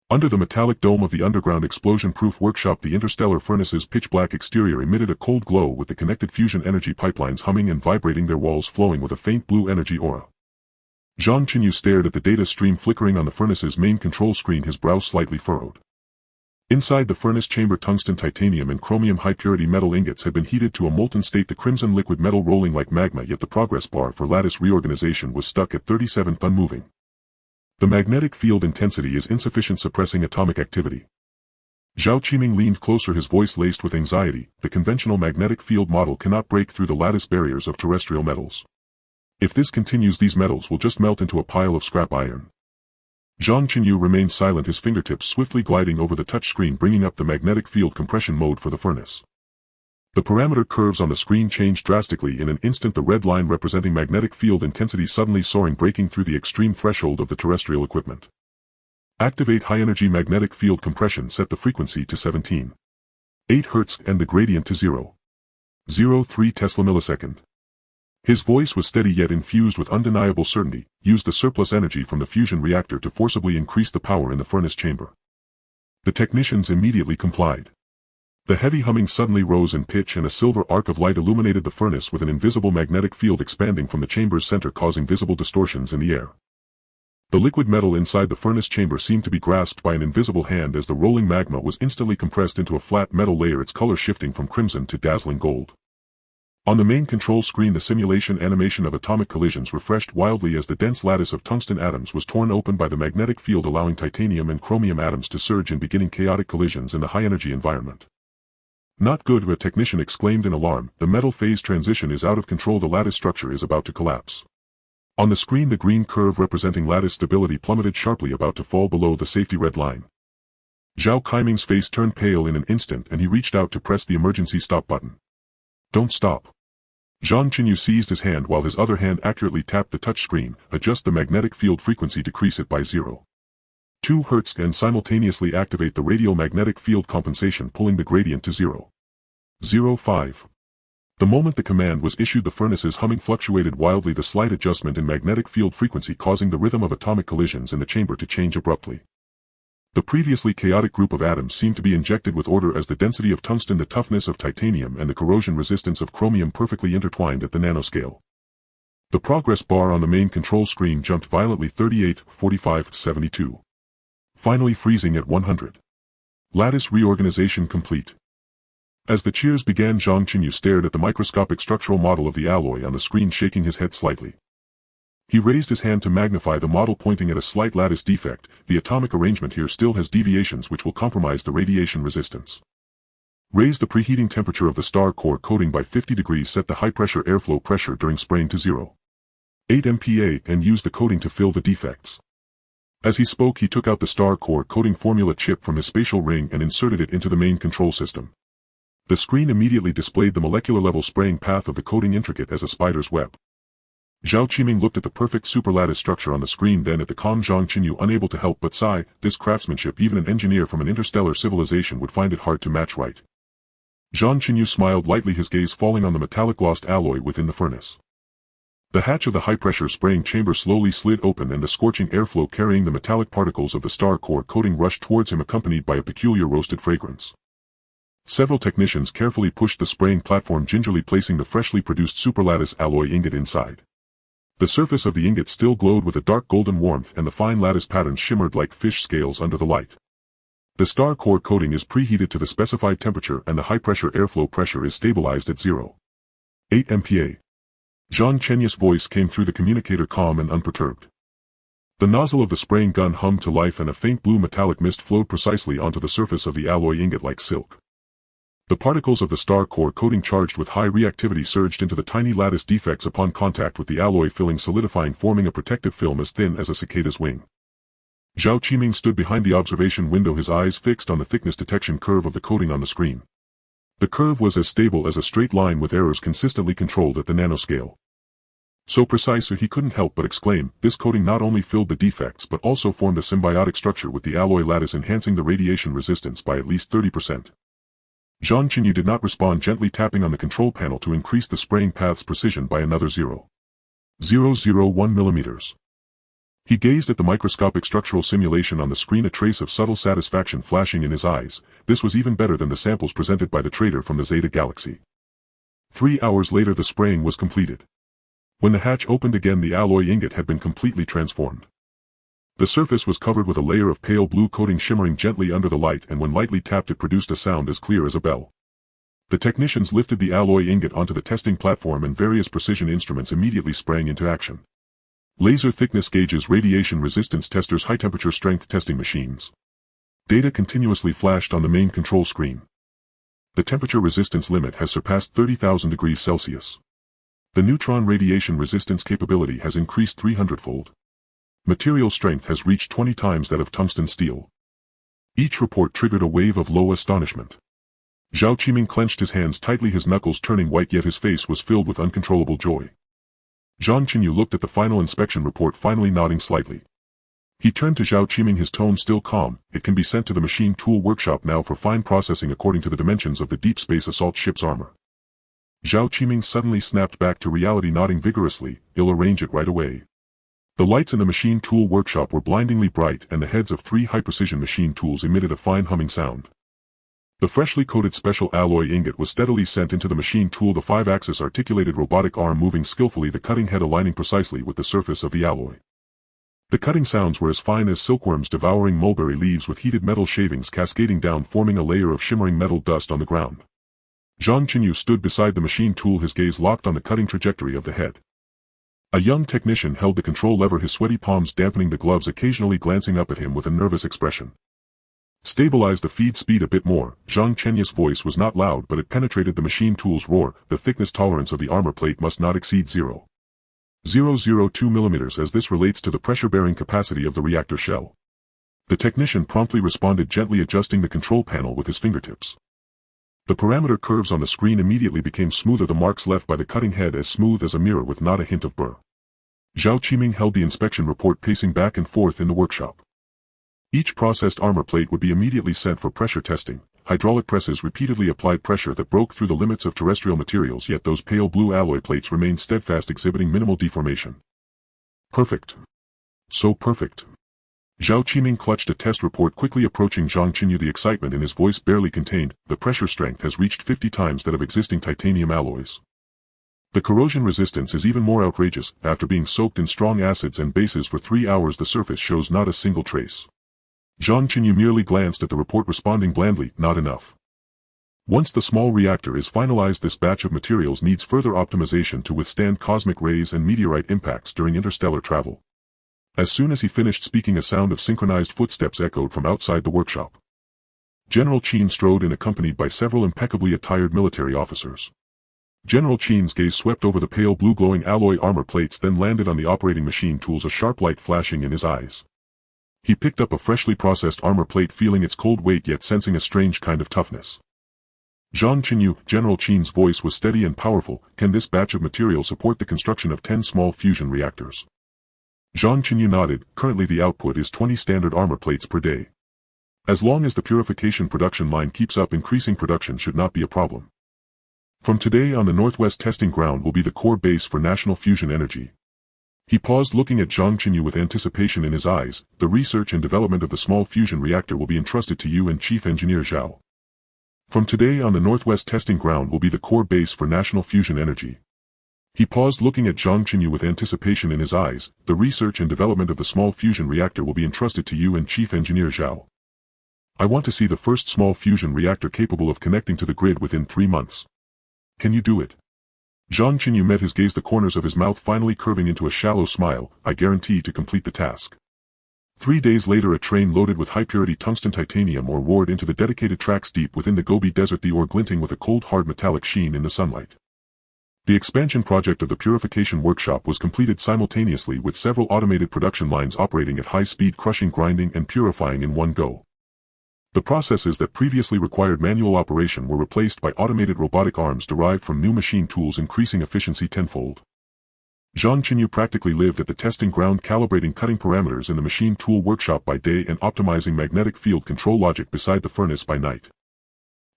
Under the metallic dome of the underground explosion-proof workshop, the interstellar furnace's pitch-black exterior emitted a cold glow, with the connected fusion energy pipelines humming and vibrating, their walls flowing with a faint blue energy aura. Zhang Chenyu stared at the data stream flickering on the furnace's main control screen, his brow slightly furrowed. Inside the furnace chamber, tungsten, titanium and chromium high-purity metal ingots had been heated to a molten state, the crimson liquid metal rolling like magma, yet the progress bar for lattice reorganization was stuck at 37th, unmoving. The magnetic field intensity is insufficient, suppressing atomic activity. Zhao Keiming leaned closer, his voice laced with anxiety. The conventional magnetic field model cannot break through the lattice barriers of terrestrial metals. If this continues, these metals will just melt into a pile of scrap iron. Zhang Chenyu remained silent, his fingertips swiftly gliding over the touchscreen, bringing up the magnetic field compression mode for the furnace. The parameter curves on the screen changed drastically in an instant, the red line representing magnetic field intensity suddenly soaring, breaking through the extreme threshold of the terrestrial equipment. Activate high-energy magnetic field compression. Set the frequency to 17.8 Hz and the gradient to 0.03 Tesla millisecond. His voice was steady yet infused with undeniable certainty. Use the surplus energy from the fusion reactor to forcibly increase the power in the furnace chamber. The technicians immediately complied. The heavy humming suddenly rose in pitch, and a silver arc of light illuminated the furnace with an invisible magnetic field expanding from the chamber's center, causing visible distortions in the air. The liquid metal inside the furnace chamber seemed to be grasped by an invisible hand as the rolling magma was instantly compressed into a flat metal layer, its color shifting from crimson to dazzling gold. On the main control screen, the simulation animation of atomic collisions refreshed wildly as the dense lattice of tungsten atoms was torn open by the magnetic field, allowing titanium and chromium atoms to surge in, beginning chaotic collisions in the high-energy environment. "Not good," a technician exclaimed in alarm. "The metal phase transition is out of control. The lattice structure is about to collapse." On the screen, the green curve representing lattice stability plummeted sharply, about to fall below the safety red line. Zhao Chenyu's face turned pale in an instant, and he reached out to press the emergency stop button. "Don't stop." Zhang Chenyu seized his hand while his other hand accurately tapped the touch screen. "Adjust the magnetic field frequency, decrease it by 0.2 Hz and simultaneously activate the radial magnetic field compensation, pulling the gradient to 0.05. The moment the command was issued, the furnace's humming fluctuated wildly, the slight adjustment in magnetic field frequency causing the rhythm of atomic collisions in the chamber to change abruptly. The previously chaotic group of atoms seemed to be injected with order as the density of tungsten, the toughness of titanium, and the corrosion resistance of chromium perfectly intertwined at the nanoscale. The progress bar on the main control screen jumped violently: 38, 45, 72. Finally freezing at 100. Lattice reorganization complete. As the cheers began, Zhang Chenyu stared at the microscopic structural model of the alloy on the screen, shaking his head slightly. He raised his hand to magnify the model, pointing at a slight lattice defect. "The atomic arrangement here still has deviations which will compromise the radiation resistance. Raise the preheating temperature of the star core coating by 50 degrees. Set the high-pressure airflow pressure during spraying to 0.8 MPa and use the coating to fill the defects." As he spoke, he took out the star core coating formula chip from his spatial ring and inserted it into the main control system. The screen immediately displayed the molecular-level spraying path of the coating, intricate as a spider's web. Zhao Qiming looked at the perfect superlattice structure on the screen, then at the calm Zhang Chenyu, unable to help but sigh. This craftsmanship, even an engineer from an interstellar civilization would find it hard to match right. Zhang Chenyu smiled lightly, his gaze falling on the metallic glossed alloy within the furnace. The hatch of the high-pressure spraying chamber slowly slid open, and the scorching airflow carrying the metallic particles of the star core coating rushed towards him, accompanied by a peculiar roasted fragrance. Several technicians carefully pushed the spraying platform, gingerly placing the freshly produced superlattice alloy ingot inside. The surface of the ingot still glowed with a dark golden warmth, and the fine lattice patterns shimmered like fish scales under the light. The star core coating is preheated to the specified temperature, and the high-pressure airflow pressure is stabilized at 0.8 MPa. Zhang Chenyu's voice came through the communicator, calm and unperturbed. The nozzle of the spraying gun hummed to life, and a faint blue metallic mist flowed precisely onto the surface of the alloy ingot like silk. The particles of the star core coating, charged with high reactivity, surged into the tiny lattice defects upon contact with the alloy filling, solidifying, forming a protective film as thin as a cicada's wing. Zhao Qiming stood behind the observation window, his eyes fixed on the thickness detection curve of the coating on the screen. The curve was as stable as a straight line, with errors consistently controlled at the nanoscale. So precise he couldn't help but exclaim. This coating not only filled the defects but also formed a symbiotic structure with the alloy lattice, enhancing the radiation resistance by at least 30%. Zhang Chenyu did not respond, gently tapping on the control panel to increase the spraying path's precision by another 0.001 millimeters. He gazed at the microscopic structural simulation on the screen, a trace of subtle satisfaction flashing in his eyes. This was even better than the samples presented by the trader from the Zeta Galaxy. 3 hours later, the spraying was completed. When the hatch opened again, the alloy ingot had been completely transformed. The surface was covered with a layer of pale blue coating, shimmering gently under the light, and when lightly tapped it produced a sound as clear as a bell. The technicians lifted the alloy ingot onto the testing platform, and various precision instruments immediately sprang into action. Laser thickness gauges, radiation resistance testers, high-temperature strength testing machines. Data continuously flashed on the main control screen. The temperature resistance limit has surpassed 30,000 degrees Celsius. The neutron radiation resistance capability has increased 300-fold. Material strength has reached 20 times that of tungsten steel. Each report triggered a wave of low astonishment. Zhao Qiming clenched his hands tightly, his knuckles turning white, yet his face was filled with uncontrollable joy. Zhang Chenyu looked at the final inspection report, finally nodding slightly. He turned to Zhao Qiming, his tone still calm. It can be sent to the machine tool workshop now for fine processing according to the dimensions of the deep space assault ship's armor. Zhao Qiming suddenly snapped back to reality, nodding vigorously. I'll arrange it right away. The lights in the machine tool workshop were blindingly bright, and the heads of 3 high-precision machine tools emitted a fine humming sound. The freshly coated special alloy ingot was steadily sent into the machine tool, the 5-axis articulated robotic arm moving skillfully, the cutting head aligning precisely with the surface of the alloy. The cutting sounds were as fine as silkworms devouring mulberry leaves, with heated metal shavings cascading down, forming a layer of shimmering metal dust on the ground. Zhang Chenyu stood beside the machine tool, his gaze locked on the cutting trajectory of the head. A young technician held the control lever, his sweaty palms dampening the gloves, occasionally glancing up at him with a nervous expression. Stabilize the feed speed a bit more. Zhang Chenyu's voice was not loud, but it penetrated the machine tool's roar. The thickness tolerance of the armor plate must not exceed 0.002 mm, as this relates to the pressure-bearing capacity of the reactor shell. The technician promptly responded, gently adjusting the control panel with his fingertips. The parameter curves on the screen immediately became smoother, the marks left by the cutting head as smooth as a mirror with not a hint of burr. Zhao Qiming held the inspection report, pacing back and forth in the workshop. Each processed armor plate would be immediately sent for pressure testing. Hydraulic presses repeatedly applied pressure that broke through the limits of terrestrial materials, yet those pale blue alloy plates remained steadfast, exhibiting minimal deformation. Perfect. So perfect. Zhao Qiming clutched a test report, quickly approaching Zhang Chenyu, the excitement in his voice barely contained. The pressure strength has reached 50 times that of existing titanium alloys. The corrosion resistance is even more outrageous. After being soaked in strong acids and bases for 3 hours, the surface shows not a single trace. Zhang Chenyu merely glanced at the report, responding blandly, not enough. Once the small reactor is finalized, this batch of materials needs further optimization to withstand cosmic rays and meteorite impacts during interstellar travel. As soon as he finished speaking, a sound of synchronized footsteps echoed from outside the workshop. General Qin strode in, accompanied by several impeccably attired military officers. General Qin's gaze swept over the pale blue glowing alloy armor plates, then landed on the operating machine tools, a sharp light flashing in his eyes. He picked up a freshly processed armor plate, feeling its cold weight yet sensing a strange kind of toughness. Zhang Chenyu, General Qin's voice was steady and powerful. Can this batch of material support the construction of 10 small fusion reactors? Zhang Chenyu nodded. Currently the output is 20 standard armor plates per day. As long as the purification production line keeps up, increasing production should not be a problem. From today on, the Northwest Testing Ground will be the core base for national fusion energy. He paused, looking at Zhang Chenyu with anticipation in his eyes. The research and development of the small fusion reactor will be entrusted to you and Chief Engineer Zhao. From today on, the Northwest Testing Ground will be the core base for national fusion energy. He paused, looking at Zhang Chenyu with anticipation in his eyes. The research and development of the small fusion reactor will be entrusted to you and Chief Engineer Zhao. I want to see the first small fusion reactor capable of connecting to the grid within 3 months. Can you do it? Zhang Chenyu met his gaze, the corners of his mouth finally curving into a shallow smile. I guarantee to complete the task. 3 days later, a train loaded with high-purity tungsten titanium ore roared into the dedicated tracks deep within the Gobi Desert, the ore glinting with a cold hard metallic sheen in the sunlight. The expansion project of the purification workshop was completed simultaneously, with several automated production lines operating at high speed, crushing, grinding, and purifying in one go. The processes that previously required manual operation were replaced by automated robotic arms derived from new machine tools, increasing efficiency tenfold. Zhang Chenyu practically lived at the testing ground, calibrating cutting parameters in the machine tool workshop by day and optimizing magnetic field control logic beside the furnace by night.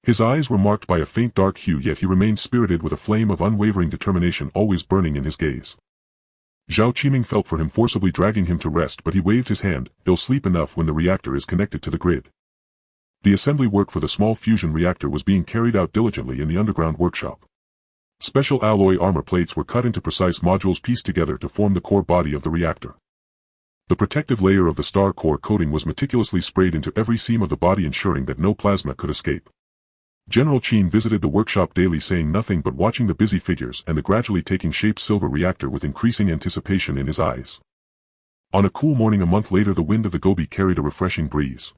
His eyes were marked by a faint dark hue, yet he remained spirited, with a flame of unwavering determination always burning in his gaze. Zhao Qiming felt for him, forcibly dragging him to rest, but he waved his hand. He'll sleep enough when the reactor is connected to the grid. The assembly work for the small fusion reactor was being carried out diligently in the underground workshop. Special alloy armor plates were cut into precise modules pieced together to form the core body of the reactor. The protective layer of the star core coating was meticulously sprayed into every seam of the body, ensuring that no plasma could escape. General Qin visited the workshop daily, saying nothing but watching the busy figures and the gradually taking shape silver reactor with increasing anticipation in his eyes. On a cool morning a month later, the wind of the Gobi carried a refreshing breeze.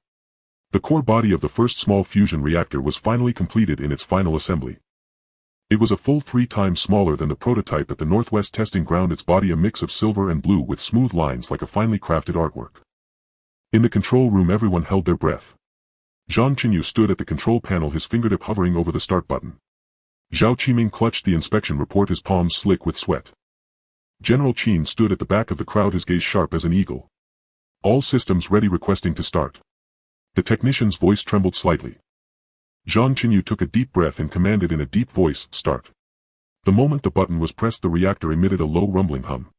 The core body of the first small fusion reactor was finally completed in its final assembly. It was a full 3 times smaller than the prototype at the Northwest Testing Ground, its body a mix of silver and blue with smooth lines like a finely crafted artwork. In the control room everyone held their breath. Zhang Chenyu stood at the control panel, his fingertip hovering over the start button. Zhao Qiming clutched the inspection report, his palms slick with sweat. General Qin stood at the back of the crowd, his gaze sharp as an eagle. All systems ready, requesting to start. The technician's voice trembled slightly. Zhang Chenyu took a deep breath and commanded in a deep voice, "Start." The moment the button was pressed, the reactor emitted a low rumbling hum.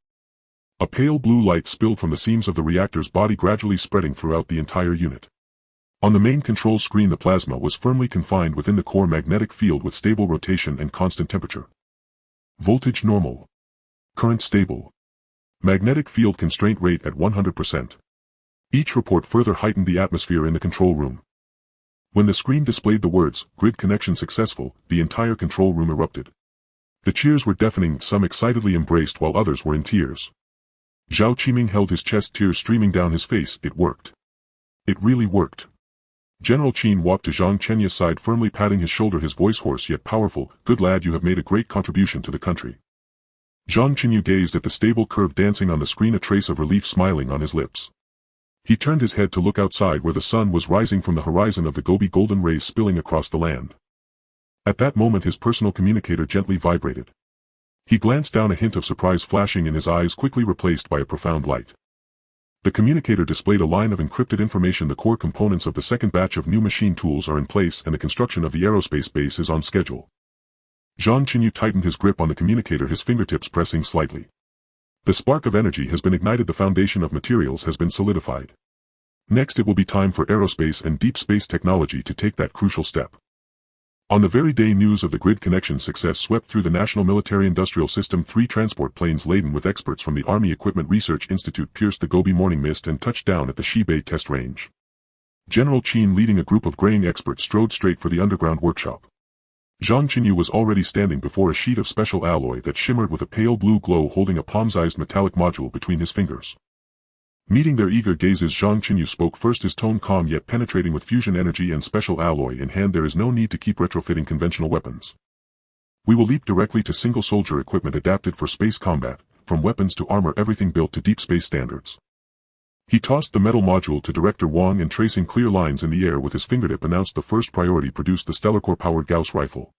A pale blue light spilled from the seams of the reactor's body, gradually spreading throughout the entire unit. On the main control screen, the plasma was firmly confined within the core magnetic field with stable rotation and constant temperature. Voltage normal. Current stable. Magnetic field constraint rate at 100%. Each report further heightened the atmosphere in the control room. When the screen displayed the words, "Grid connection successful," the entire control room erupted. The cheers were deafening, some excitedly embraced while others were in tears. Zhao Qiming held his chest, tears streaming down his face. It worked. It really worked. General Qin walked to Zhang Chenyu's side, firmly patting his shoulder, his voice hoarse yet powerful. "Good lad, you have made a great contribution to the country." Zhang Chenyu gazed at the stable curve dancing on the screen, a trace of relief smiling on his lips. He turned his head to look outside, where the sun was rising from the horizon of the Gobi, golden rays spilling across the land. At that moment his personal communicator gently vibrated. He glanced down, a hint of surprise flashing in his eyes, quickly replaced by a profound light. The communicator displayed a line of encrypted information. The core components of the second batch of new machine tools are in place and the construction of the aerospace base is on schedule. Zhang Chenyu tightened his grip on the communicator, his fingertips pressing slightly. The spark of energy has been ignited, the foundation of materials has been solidified. Next it will be time for aerospace and deep space technology to take that crucial step. On the very day news of the grid connection success swept through the National Military-Industrial System, 3 transport planes laden with experts from the Army Equipment Research Institute pierced the Gobi morning mist and touched down at the Shibei test range. General Qin, leading a group of graying experts, strode straight for the underground workshop. Zhang Chenyu was already standing before a sheet of special alloy that shimmered with a pale blue glow, holding a palm-sized metallic module between his fingers. Meeting their eager gazes, Zhang Chenyu spoke first, his tone calm yet penetrating. With fusion energy and special alloy in hand, there is no need to keep retrofitting conventional weapons. We will leap directly to single-soldier equipment adapted for space combat, from weapons to armor, everything built to deep space standards. He tossed the metal module to Director Wang and, tracing clear lines in the air with his fingertip, announced the first priority: produce the Stellarcore-powered Gauss rifle.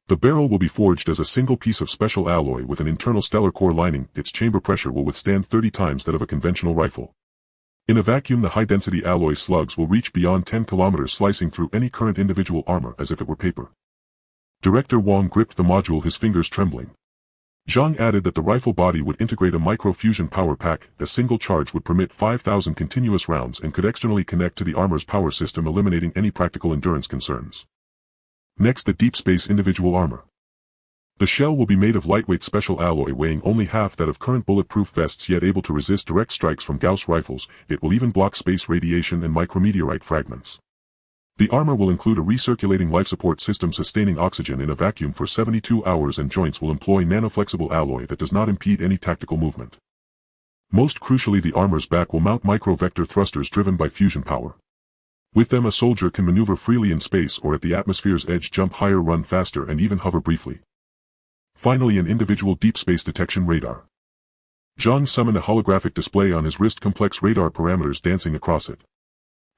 The barrel will be forged as a single piece of special alloy with an internal stellar core lining. Its chamber pressure will withstand 30 times that of a conventional rifle. In a vacuum, the high-density alloy slugs will reach beyond 10 kilometers, slicing through any current individual armor as if it were paper. Director Wang gripped the module, his fingers trembling. Zhang added that the rifle body would integrate a micro-fusion power pack. A single charge would permit 5,000 continuous rounds and could externally connect to the armor's power system, eliminating any practical endurance concerns. Next, the deep space individual armor. The shell will be made of lightweight special alloy weighing only half that of current bulletproof vests, yet able to resist direct strikes from Gauss rifles. It will even block space radiation and micrometeorite fragments. The armor will include a recirculating life support system sustaining oxygen in a vacuum for 72 hours, and joints will employ nanoflexible alloy that does not impede any tactical movement. Most crucially, the armor's back will mount micro-vector thrusters driven by fusion power. With them, a soldier can maneuver freely in space or at the atmosphere's edge, jump higher, run faster, and even hover briefly. Finally, an individual deep space detection radar. Zhang summoned a holographic display on his wrist, complex radar parameters dancing across it.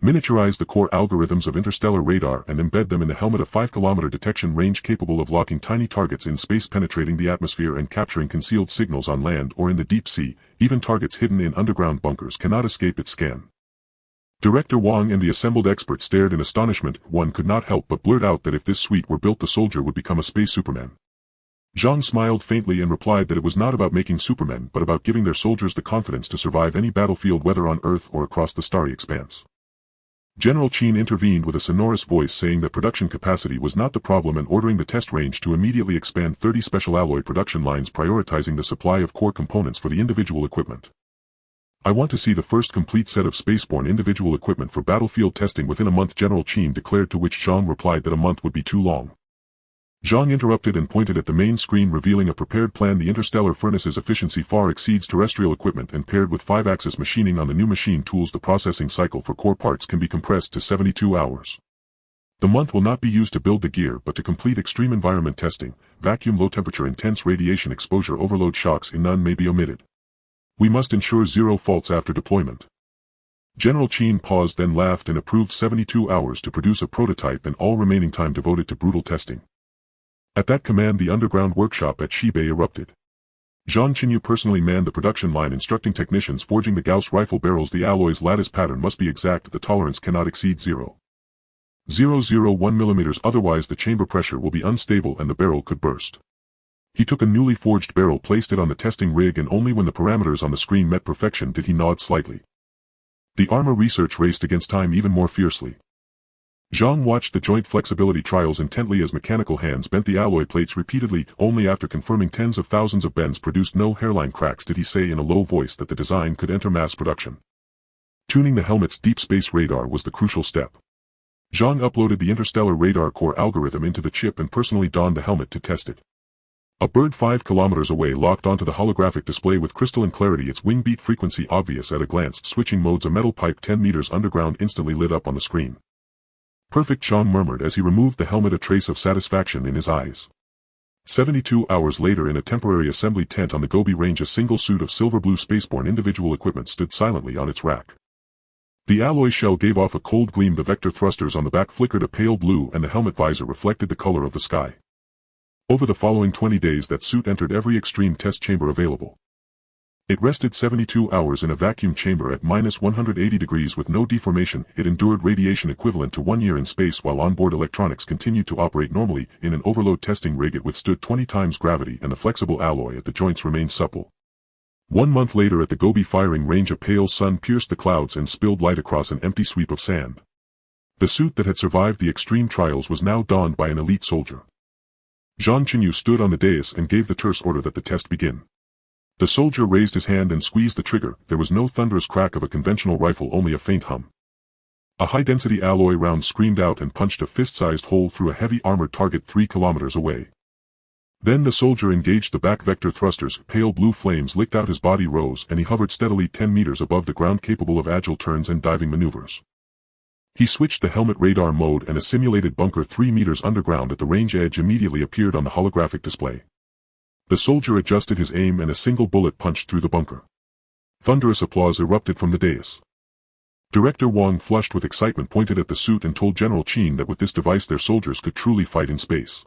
Miniaturize the core algorithms of interstellar radar and embed them in the helmet, a 5-kilometer detection range capable of locking tiny targets in space, penetrating the atmosphere and capturing concealed signals on land or in the deep sea. Even targets hidden in underground bunkers cannot escape its scan. Director Wang and the assembled experts stared in astonishment. One could not help but blurt out that if this suite were built, the soldier would become a space Superman. Zhang smiled faintly and replied that it was not about making supermen, but about giving their soldiers the confidence to survive any battlefield, whether on Earth or across the starry expanse. General Qin intervened with a sonorous voice, saying that production capacity was not the problem and ordering the test range to immediately expand 30 special alloy production lines, prioritizing the supply of core components for the individual equipment. I want to see the first complete set of spaceborne individual equipment for battlefield testing within a month, General Qin declared, to which Zhang replied that a month would be too long. Zhang interrupted and pointed at the main screen, revealing a prepared plan. The interstellar furnace's efficiency far exceeds terrestrial equipment, and paired with 5-axis machining on the new machine tools, the processing cycle for core parts can be compressed to 72 hours. The month will not be used to build the gear, but to complete extreme environment testing. Vacuum, low temperature, intense radiation exposure, overload shocks, none may be omitted. We must ensure zero faults after deployment. General Chen paused, then laughed and approved 72 hours to produce a prototype and all remaining time devoted to brutal testing. At that command, the underground workshop at Shibei erupted. Zhang Chenyu personally manned the production line, instructing technicians forging the Gauss rifle barrels. The alloy's lattice pattern must be exact. The tolerance cannot exceed 0.001 mm, otherwise the chamber pressure will be unstable and the barrel could burst. He took a newly forged barrel, placed it on the testing rig, and only when the parameters on the screen met perfection did he nod slightly. The armor research raced against time even more fiercely. Zhang watched the joint flexibility trials intently as mechanical hands bent the alloy plates repeatedly. Only after confirming tens of thousands of bends produced no hairline cracks did he say in a low voice that the design could enter mass production. Tuning the helmet's deep space radar was the crucial step. Zhang uploaded the Interstellar radar core algorithm into the chip and personally donned the helmet to test it. A bird 5 kilometers away locked onto the holographic display with crystalline clarity, its wing beat frequency obvious at a glance. Switching modes, a metal pipe 10 meters underground instantly lit up on the screen. Perfect, Zhang murmured as he removed the helmet, a trace of satisfaction in his eyes. 72 hours later, in a temporary assembly tent on the Gobi Range, a single suit of silver blue spaceborne individual equipment stood silently on its rack. The alloy shell gave off a cold gleam, the vector thrusters on the back flickered a pale blue, and the helmet visor reflected the color of the sky. Over the following 20 days that suit entered every extreme test chamber available. It rested 72 hours in a vacuum chamber at -180 degrees with no deformation. It endured radiation equivalent to 1 year in space, while onboard electronics continued to operate normally. In an overload testing rig, it withstood 20 times gravity, and the flexible alloy at the joints remained supple. 1 month later, at the Gobi firing range, a pale sun pierced the clouds and spilled light across an empty sweep of sand. The suit that had survived the extreme trials was now donned by an elite soldier. Zhang Chenyu stood on the dais and gave the terse order that the test begin. The soldier raised his hand and squeezed the trigger. There was no thunderous crack of a conventional rifle, only a faint hum. A high-density alloy round screamed out and punched a fist-sized hole through a heavy armored target 3 kilometers away. Then the soldier engaged the back vector thrusters. Pale blue flames licked out, his body rose, and he hovered steadily 10 meters above the ground, capable of agile turns and diving maneuvers. He switched the helmet radar mode, and a simulated bunker 3 meters underground at the range edge immediately appeared on the holographic display. The soldier adjusted his aim and a single bullet punched through the bunker. Thunderous applause erupted from the dais. Director Wang, flushed with excitement, pointed at the suit and told General Chen that with this device their soldiers could truly fight in space.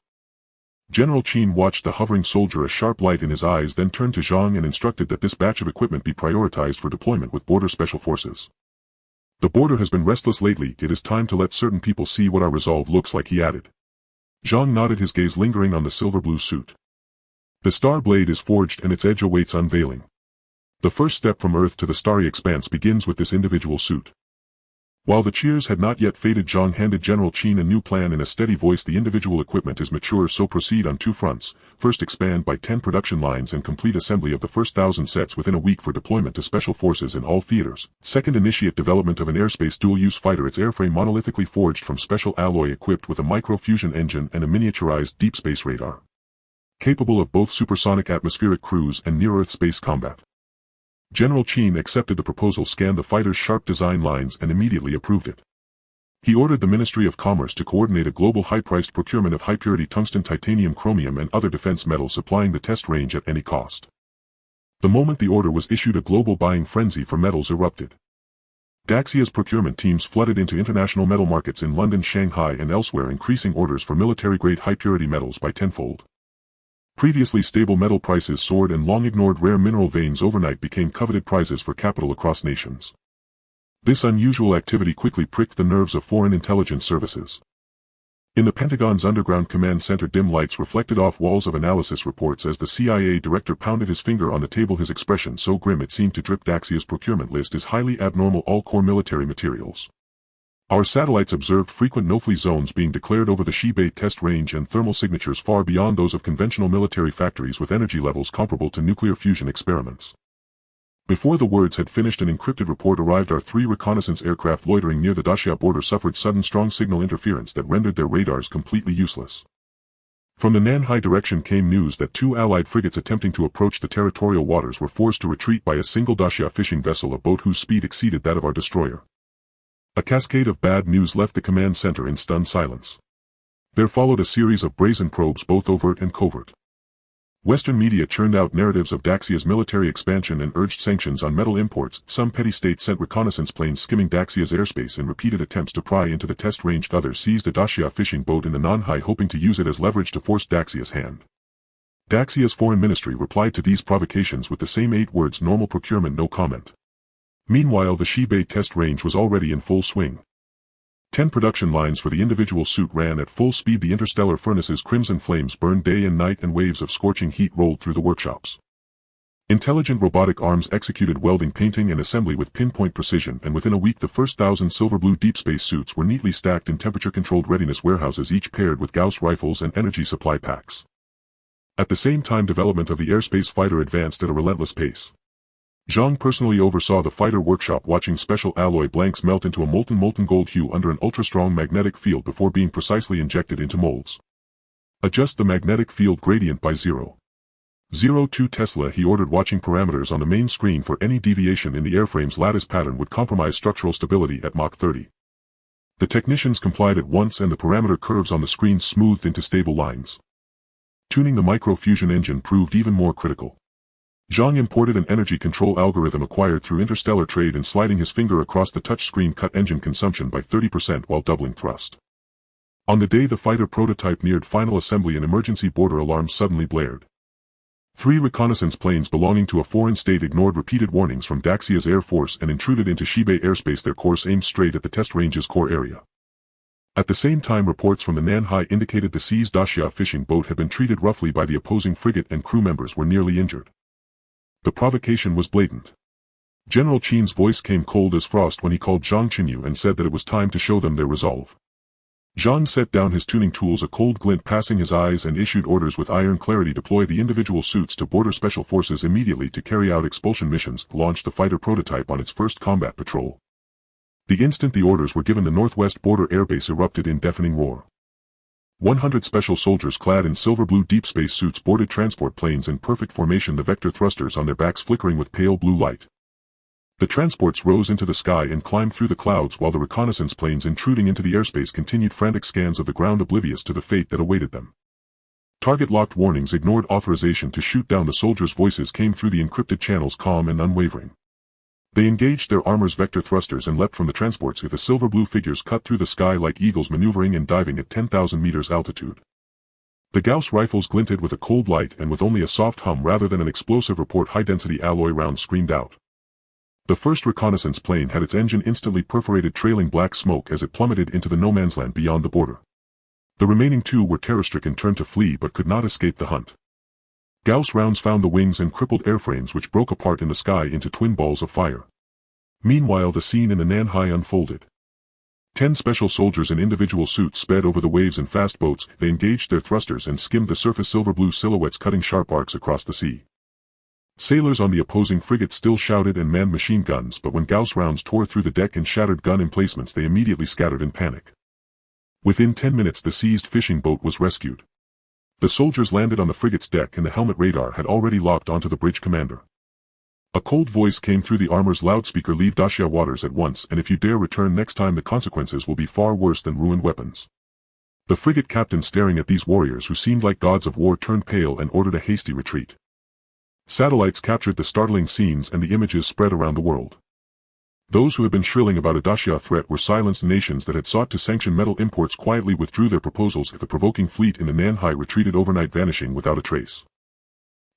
General Chen watched the hovering soldier, a sharp light in his eyes, then turned to Zhang and instructed that this batch of equipment be prioritized for deployment with border special forces. The border has been restless lately. It is time to let certain people see what our resolve looks like, he added. Zhang nodded, his gaze lingering on the silver blue suit. The star blade is forged and its edge awaits unveiling. The first step from Earth to the starry expanse begins with this individual suit. While the cheers had not yet faded, Zhang handed General Chen a new plan in a steady voice. The individual equipment is mature, so proceed on 2 fronts. First, expand by 10 production lines and complete assembly of the first 1,000 sets within a week for deployment to special forces in all theaters. Second, initiate development of an airspace dual-use fighter, its airframe monolithically forged from special alloy, equipped with a micro-fusion engine and a miniaturized deep space radar, capable of both supersonic atmospheric cruise and near-Earth space combat. General Chen accepted the proposal, scanned the fighter's sharp design lines and immediately approved it. He ordered the Ministry of Commerce to coordinate a global high-priced procurement of high-purity tungsten, titanium, chromium and other defense metals, supplying the test range at any cost. The moment the order was issued, a global buying frenzy for metals erupted. Daxia's procurement teams flooded into international metal markets in London, Shanghai and elsewhere, increasing orders for military-grade high-purity metals by tenfold. Previously stable metal prices soared, and long-ignored rare mineral veins overnight became coveted prizes for capital across nations. This unusual activity quickly pricked the nerves of foreign intelligence services. In the Pentagon's underground command center, dim lights reflected off walls of analysis reports as the CIA director pounded his finger on the table, his expression so grim it seemed to drip. Daxia's procurement list is highly abnormal. All core military materials. Our satellites observed frequent no-fly zones being declared over the Shibei test range and thermal signatures far beyond those of conventional military factories with energy levels comparable to nuclear fusion experiments. Before the words had finished, an encrypted report arrived. Our 3 reconnaissance aircraft loitering near the Daxia border suffered sudden strong signal interference that rendered their radars completely useless. From the Nanhai direction came news that 2 Allied frigates attempting to approach the territorial waters were forced to retreat by a single Daxia fishing vessel, a boat whose speed exceeded that of our destroyer. A cascade of bad news left the command center in stunned silence. There followed a series of brazen probes, both overt and covert. Western media churned out narratives of Daxia's military expansion and urged sanctions on metal imports. Some petty states sent reconnaissance planes skimming Daxia's airspace in repeated attempts to pry into the test range. Others seized a Daxia fishing boat in the Nanhai, hoping to use it as leverage to force Daxia's hand. Daxia's foreign ministry replied to these provocations with the same 8 words: normal procurement, no comment. Meanwhile, the Shibei test range was already in full swing. 10 production lines for the individual suit ran at full speed. The interstellar furnaces' crimson flames burned day and night, and waves of scorching heat rolled through the workshops. Intelligent robotic arms executed welding, painting, and assembly with pinpoint precision, and within a week the first 1,000 silver-blue deep space suits were neatly stacked in temperature-controlled readiness warehouses, each paired with Gauss rifles and energy supply packs. At the same time, development of the airspace fighter advanced at a relentless pace. Zhang personally oversaw the fighter workshop, watching special alloy blanks melt into a molten gold hue under an ultra-strong magnetic field before being precisely injected into molds. Adjust the magnetic field gradient by 0.02 Tesla, he ordered, watching parameters on the main screen for any deviation in the airframe's lattice pattern would compromise structural stability at Mach 30. The technicians complied at once, and the parameter curves on the screen smoothed into stable lines. Tuning the micro-fusion engine proved even more critical. Zhang imported an energy control algorithm acquired through interstellar trade, and sliding his finger across the touch screen cut engine consumption by 30% while doubling thrust. On the day the fighter prototype neared final assembly, an emergency border alarm suddenly blared. 3 reconnaissance planes belonging to a foreign state ignored repeated warnings from Daxia's Air Force and intruded into Shibei airspace, their course aimed straight at the test range's core area. At the same time, reports from the Nanhai indicated the seized Daxia fishing boat had been treated roughly by the opposing frigate, and crew members were nearly injured. The provocation was blatant. General Qin's voice came cold as frost when he called Zhang Chenyu and said that it was time to show them their resolve. Zhang set down his tuning tools, a cold glint passing his eyes, and issued orders with iron clarity: deploy the individual suits to border special forces immediately to carry out expulsion missions, launch the fighter prototype on its first combat patrol. The instant the orders were given, the northwest border airbase erupted in deafening roar. 100 special soldiers clad in silver-blue deep space suits boarded transport planes in perfect formation, the vector thrusters on their backs flickering with pale blue light. The transports rose into the sky and climbed through the clouds, while the reconnaissance planes intruding into the airspace continued frantic scans of the ground, oblivious to the fate that awaited them. Target-locked warnings ignored authorization to shoot down. The soldiers' voices came through the encrypted channels, calm and unwavering. They engaged their armor's vector thrusters and leapt from the transports, with the silver-blue figures cut through the sky like eagles, maneuvering and diving at 10,000 meters altitude. The Gauss rifles glinted with a cold light, and with only a soft hum rather than an explosive report, high-density alloy rounds screamed out. The first reconnaissance plane had its engine instantly perforated, trailing black smoke as it plummeted into the no-man's land beyond the border. The remaining 2 were terror-stricken, turned to flee but could not escape the hunt. Gauss rounds found the wings and crippled airframes, which broke apart in the sky into twin balls of fire. Meanwhile, the scene in the Nanhai unfolded. 10 special soldiers in individual suits sped over the waves in fast boats. They engaged their thrusters and skimmed the surface, silver-blue silhouettes cutting sharp arcs across the sea. Sailors on the opposing frigate still shouted and manned machine guns, but when Gauss rounds tore through the deck and shattered gun emplacements, they immediately scattered in panic. Within 10 minutes, the seized fishing boat was rescued. The soldiers landed on the frigate's deck, and the helmet radar had already locked onto the bridge commander. A cold voice came through the armor's loudspeaker: leave Daxia waters at once, and if you dare return next time, the consequences will be far worse than ruined weapons. The frigate captain, staring at these warriors who seemed like gods of war, turned pale and ordered a hasty retreat. Satellites captured the startling scenes, and the images spread around the world. Those who had been shrilling about a Daxia threat were silenced. Nations that had sought to sanction metal imports quietly withdrew their proposals. The provoking fleet in the Nanhai retreated overnight, vanishing without a trace.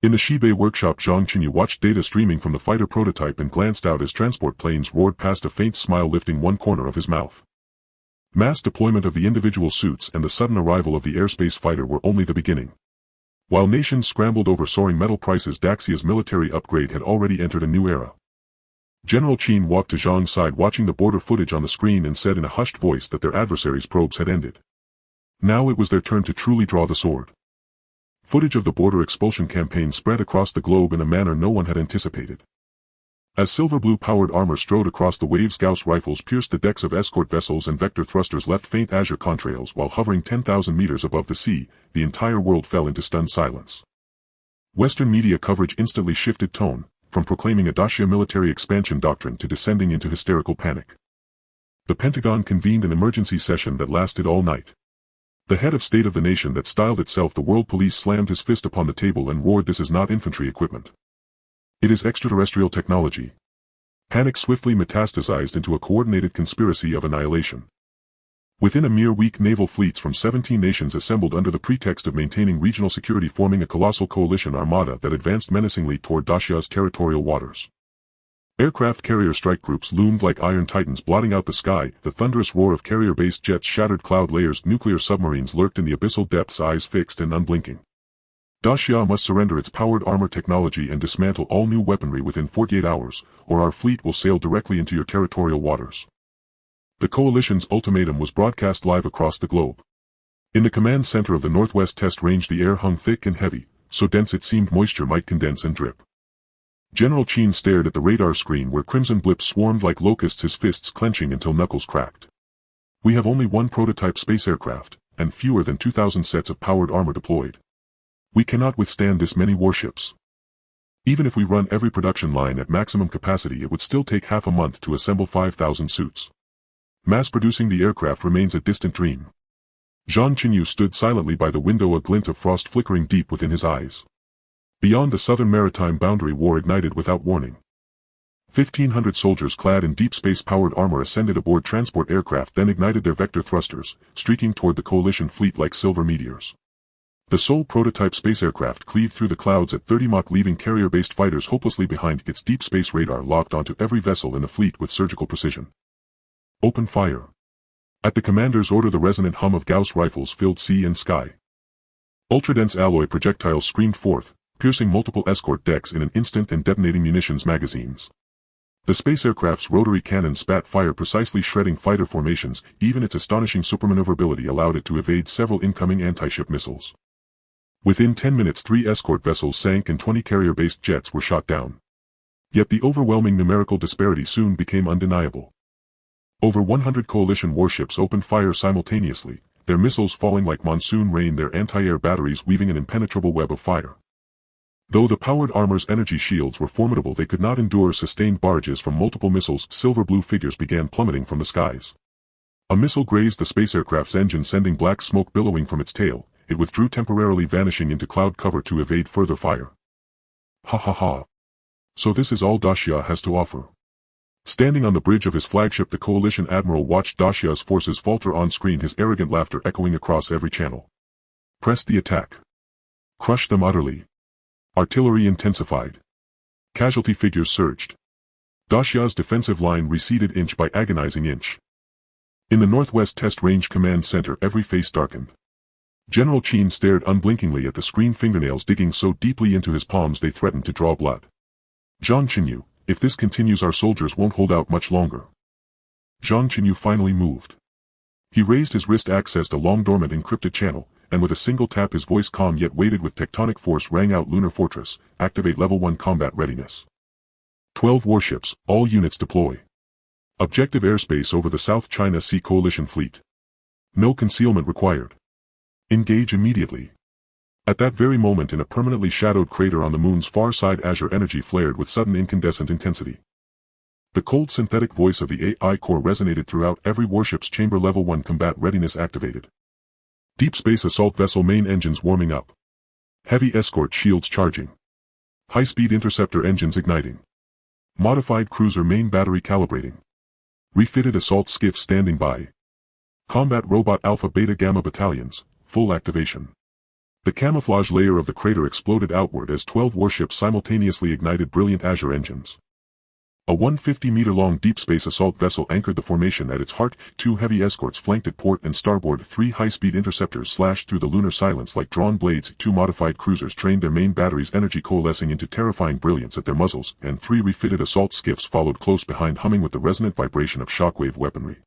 In the Shibei workshop, Zhang Chenyu watched data streaming from the fighter prototype and glanced out as transport planes roared past, a faint smile lifting one corner of his mouth. Mass deployment of the individual suits and the sudden arrival of the airspace fighter were only the beginning. While nations scrambled over soaring metal prices, Daxia's military upgrade had already entered a new era. General Qin walked to Zhang's side, watching the border footage on the screen, and said in a hushed voice that their adversaries' probes had ended. Now it was their turn to truly draw the sword. Footage of the border expulsion campaign spread across the globe in a manner no one had anticipated. As silver-blue-powered armor strode across the waves, Gauss rifles pierced the decks of escort vessels and vector thrusters left faint azure contrails while hovering 10,000 meters above the sea. The entire world fell into stunned silence. Western media coverage instantly shifted tone, from proclaiming a Daxia military expansion doctrine to descending into hysterical panic. The Pentagon convened an emergency session that lasted all night. The head of state of the nation that styled itself the world police slammed his fist upon the table and roared, "This is not infantry equipment. It is extraterrestrial technology." Panic swiftly metastasized into a coordinated conspiracy of annihilation. Within a mere week, naval fleets from 17 nations assembled under the pretext of maintaining regional security, forming a colossal coalition armada that advanced menacingly toward Dacia's territorial waters. Aircraft carrier strike groups loomed like iron titans blotting out the sky, the thunderous roar of carrier-based jets shattered cloud layers, nuclear submarines lurked in the abyssal depths, eyes fixed and unblinking. Dacia must surrender its powered armor technology and dismantle all new weaponry within 48 hours, or our fleet will sail directly into your territorial waters. The coalition's ultimatum was broadcast live across the globe. In the command center of the Northwest Test Range, the air hung thick and heavy, so dense it seemed moisture might condense and drip. General Chen stared at the radar screen where crimson blips swarmed like locusts, his fists clenching until knuckles cracked. "We have only one prototype space aircraft, and fewer than 2,000 sets of powered armor deployed. We cannot withstand this many warships. Even if we run every production line at maximum capacity, it would still take half a month to assemble 5,000 suits. Mass-producing the aircraft remains a distant dream." Zhang Chenyu stood silently by the window, a glint of frost flickering deep within his eyes. Beyond, the southern maritime boundary, war ignited without warning. 1,500 soldiers clad in deep space-powered armor ascended aboard transport aircraft, then ignited their vector thrusters, streaking toward the coalition fleet like silver meteors. The sole prototype space aircraft cleaved through the clouds at 30 Mach, leaving carrier-based fighters hopelessly behind, its deep space radar locked onto every vessel in the fleet with surgical precision. "Open fire." At the commander's order, the resonant hum of Gauss rifles filled sea and sky. Ultradense alloy projectiles screamed forth, piercing multiple escort decks in an instant and detonating munitions magazines. The space aircraft's rotary cannon spat fire, precisely shredding fighter formations. Even its astonishing supermaneuverability allowed it to evade several incoming anti-ship missiles. Within 10 minutes, 3 escort vessels sank and 20 carrier-based jets were shot down. Yet the overwhelming numerical disparity soon became undeniable. Over 100 coalition warships opened fire simultaneously, their missiles falling like monsoon rain, their anti-air batteries weaving an impenetrable web of fire. Though the powered armor's energy shields were formidable, they could not endure sustained barrages from multiple missiles. Silver-blue figures began plummeting from the skies. A missile grazed the space aircraft's engine, sending black smoke billowing from its tail. It withdrew, temporarily vanishing into cloud cover to evade further fire. Ha ha ha. So this is all Dacia has to offer. Standing on the bridge of his flagship, the coalition admiral watched Dacia's forces falter on screen, his arrogant laughter echoing across every channel. Press the attack. Crush them utterly. Artillery intensified. Casualty figures surged. Dacia's defensive line receded inch by agonizing inch. In the Northwest Test Range Command Center, every face darkened. General Chen stared unblinkingly at the screen, fingernails digging so deeply into his palms they threatened to draw blood. "Zhang Chenyu, if this continues, our soldiers won't hold out much longer." Zhang Chenyu finally moved. He raised his wrist, accessed a long-dormant encrypted channel, and with a single tap, his voice, calm yet weighted with tectonic force, rang out, "Lunar Fortress, activate Level 1 combat readiness. 12 warships, all units deploy. Objective airspace over the South China Sea Coalition fleet. No concealment required. Engage immediately." At that very moment, in a permanently shadowed crater on the moon's far side, azure energy flared with sudden incandescent intensity. The cold synthetic voice of the AI core resonated throughout every warship's chamber. Level 1 combat readiness activated. Deep space assault vessel main engines warming up. Heavy escort shields charging. High-speed interceptor engines igniting. Modified cruiser main battery calibrating. Refitted assault skiff standing by. Combat robot Alpha Beta Gamma battalions, full activation. The camouflage layer of the crater exploded outward as 12 warships simultaneously ignited brilliant azure engines. A 150-meter-long deep space assault vessel anchored the formation at its heart. 2 heavy escorts flanked at port and starboard. 3 high-speed interceptors slashed through the lunar silence like drawn blades. 2 modified cruisers trained their main batteries, energy coalescing into terrifying brilliance at their muzzles, and 3 refitted assault skiffs followed close behind, humming with the resonant vibration of shockwave weaponry.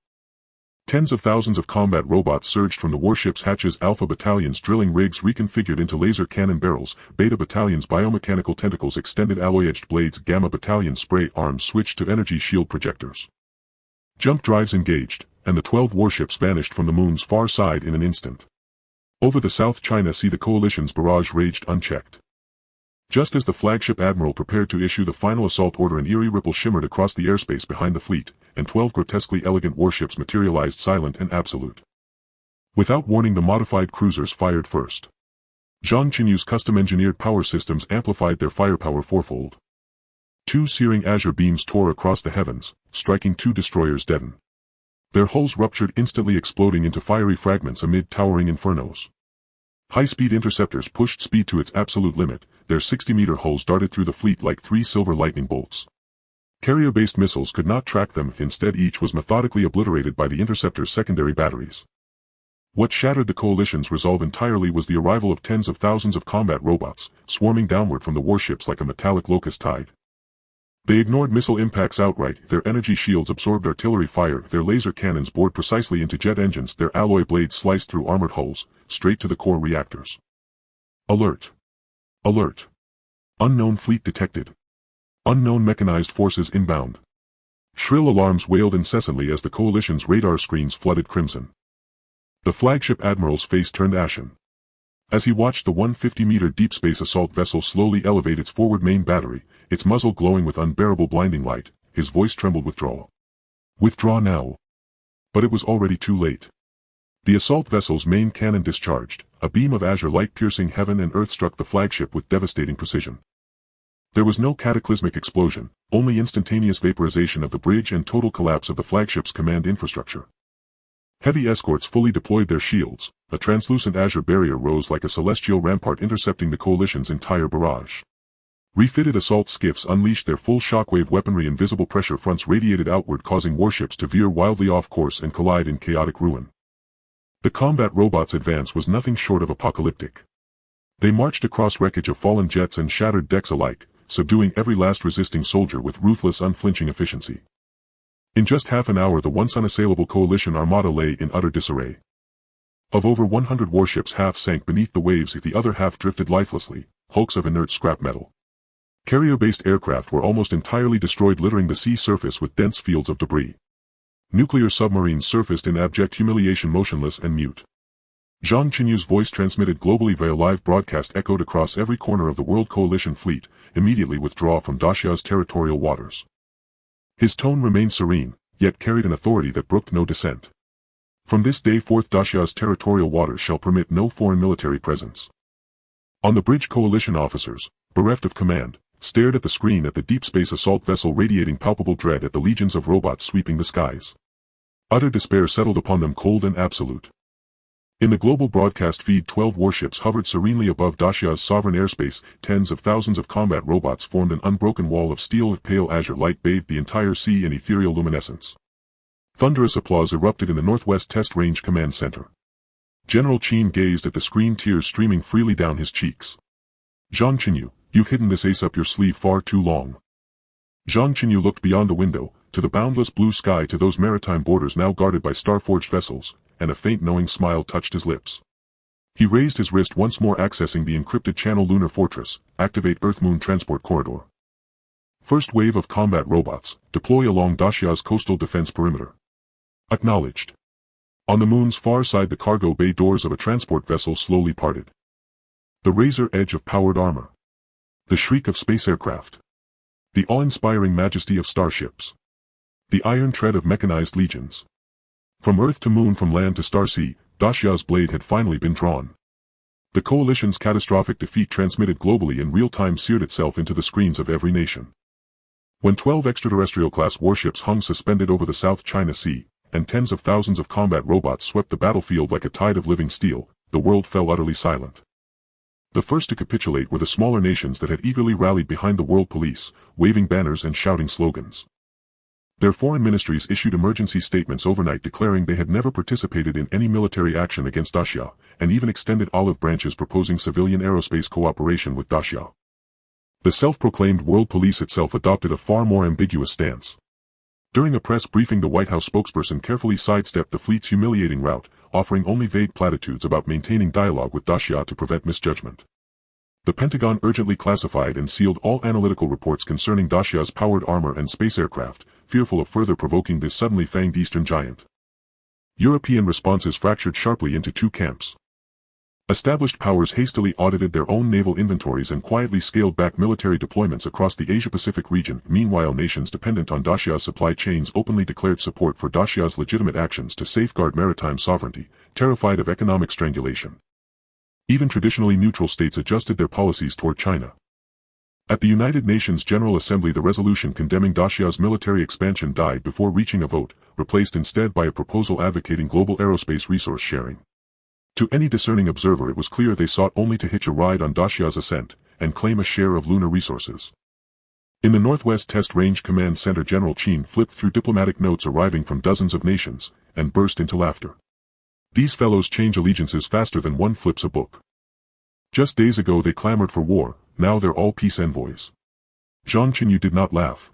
Tens of thousands of combat robots surged from the warship's hatches. Alpha battalions drilling rigs reconfigured into laser cannon barrels. Beta battalions biomechanical tentacles extended alloy-edged blades. Gamma battalions spray arms switched to energy shield projectors. Jump drives engaged, and the 12 warships vanished from the moon's far side in an instant. Over the South China Sea, the coalition's barrage raged unchecked. Just as the flagship admiral prepared to issue the final assault order, an eerie ripple shimmered across the airspace behind the fleet, and 12 grotesquely elegant warships materialized, silent and absolute. Without warning, the modified cruisers fired first. Zhang Chenyu's custom-engineered power systems amplified their firepower fourfold. Two searing azure beams tore across the heavens, striking two destroyers deadened. Their hulls ruptured, instantly exploding into fiery fragments amid towering infernos. High-speed interceptors pushed speed to its absolute limit, their 60-meter hulls darted through the fleet like three silver lightning bolts. Carrier-based missiles could not track them, instead each was methodically obliterated by the interceptor's secondary batteries. What shattered the coalition's resolve entirely was the arrival of tens of thousands of combat robots, swarming downward from the warships like a metallic locust tide. They ignored missile impacts outright, their energy shields absorbed artillery fire, their laser cannons bored precisely into jet engines, their alloy blades sliced through armored hulls, straight to the core reactors. Alert! Alert! Unknown fleet detected. Unknown mechanized forces inbound. Shrill alarms wailed incessantly as the coalition's radar screens flooded crimson. The flagship admiral's face turned ashen. As he watched the 150-meter deep space assault vessel slowly elevate its forward main battery, its muzzle glowing with unbearable blinding light, his voice trembled. Withdraw. Withdraw now. But it was already too late. The assault vessel's main cannon discharged, a beam of azure light piercing heaven and earth struck the flagship with devastating precision. There was no cataclysmic explosion, only instantaneous vaporization of the bridge and total collapse of the flagship's command infrastructure. Heavy escorts fully deployed their shields, a translucent azure barrier rose like a celestial rampart intercepting the coalition's entire barrage. Refitted assault skiffs unleashed their full shockwave weaponry, invisible pressure fronts radiated outward causing warships to veer wildly off course and collide in chaotic ruin. The combat robots' advance was nothing short of apocalyptic. They marched across wreckage of fallen jets and shattered decks alike, subduing every last resisting soldier with ruthless unflinching efficiency. In just half an hour the once unassailable coalition armada lay in utter disarray. Of over 100 warships, half sank beneath the waves, the other half drifted lifelessly, hulks of inert scrap metal. Carrier-based aircraft were almost entirely destroyed, littering the sea surface with dense fields of debris. Nuclear submarines surfaced in abject humiliation, motionless and mute. Zhang Chenyu's voice, transmitted globally via live broadcast, echoed across every corner of the World Coalition fleet: immediately withdraw from Dacia's territorial waters. His tone remained serene, yet carried an authority that brooked no dissent. From this day forth Dacia's territorial waters shall permit no foreign military presence. On the bridge, coalition officers, bereft of command, stared at the screen at the deep space assault vessel, radiating palpable dread at the legions of robots sweeping the skies. Utter despair settled upon them, cold and absolute. In the global broadcast feed, 12 warships hovered serenely above Dacia's sovereign airspace. Tens of thousands of combat robots formed an unbroken wall of steel, with pale azure light bathed the entire sea in ethereal luminescence. Thunderous applause erupted in the Northwest Test Range Command Center. General Chen gazed at the screen, tears streaming freely down his cheeks. Zhang Chenyu, you've hidden this ace up your sleeve far too long. Zhang Chenyu looked beyond the window, to the boundless blue sky, to those maritime borders now guarded by star-forged vessels, and a faint knowing smile touched his lips. He raised his wrist once more, accessing the encrypted channel. Lunar Fortress, activate Earth-Moon Transport Corridor. First wave of combat robots, deploy along Dacia's coastal defense perimeter. Acknowledged. On the moon's far side, the cargo bay doors of a transport vessel slowly parted. The razor edge of powered armor. The shriek of space aircraft. The awe-inspiring majesty of starships. The iron tread of mechanized legions. From Earth to Moon, from land to Starsea, Dacia's blade had finally been drawn. The coalition's catastrophic defeat, transmitted globally in real time, seared itself into the screens of every nation. When 12 extraterrestrial-class warships hung suspended over the South China Sea, and tens of thousands of combat robots swept the battlefield like a tide of living steel, the world fell utterly silent. The first to capitulate were the smaller nations that had eagerly rallied behind the world police, waving banners and shouting slogans. Their foreign ministries issued emergency statements overnight declaring they had never participated in any military action against Dacia, and even extended olive branches proposing civilian aerospace cooperation with Dacia. The self-proclaimed world police itself adopted a far more ambiguous stance. During a press briefing, the White House spokesperson carefully sidestepped the fleet's humiliating route, offering only vague platitudes about maintaining dialogue with Dacia to prevent misjudgment. The Pentagon urgently classified and sealed all analytical reports concerning Dacia's powered armor and space aircraft, fearful of further provoking this suddenly fanged eastern giant. European responses fractured sharply into two camps. Established powers hastily audited their own naval inventories and quietly scaled back military deployments across the Asia-Pacific region. Meanwhile, nations dependent on Dacia's supply chains openly declared support for Dacia's legitimate actions to safeguard maritime sovereignty, terrified of economic strangulation. Even traditionally neutral states adjusted their policies toward China. At the United Nations General Assembly, the resolution condemning Dacia's military expansion died before reaching a vote, replaced instead by a proposal advocating global aerospace resource sharing. To any discerning observer, it was clear they sought only to hitch a ride on Dacia's ascent and claim a share of lunar resources. In the Northwest Test Range Command Center, General Chen flipped through diplomatic notes arriving from dozens of nations and burst into laughter. These fellows change allegiances faster than one flips a book. Just days ago they clamored for war, now they're all peace envoys. Zhang Chenyu did not laugh.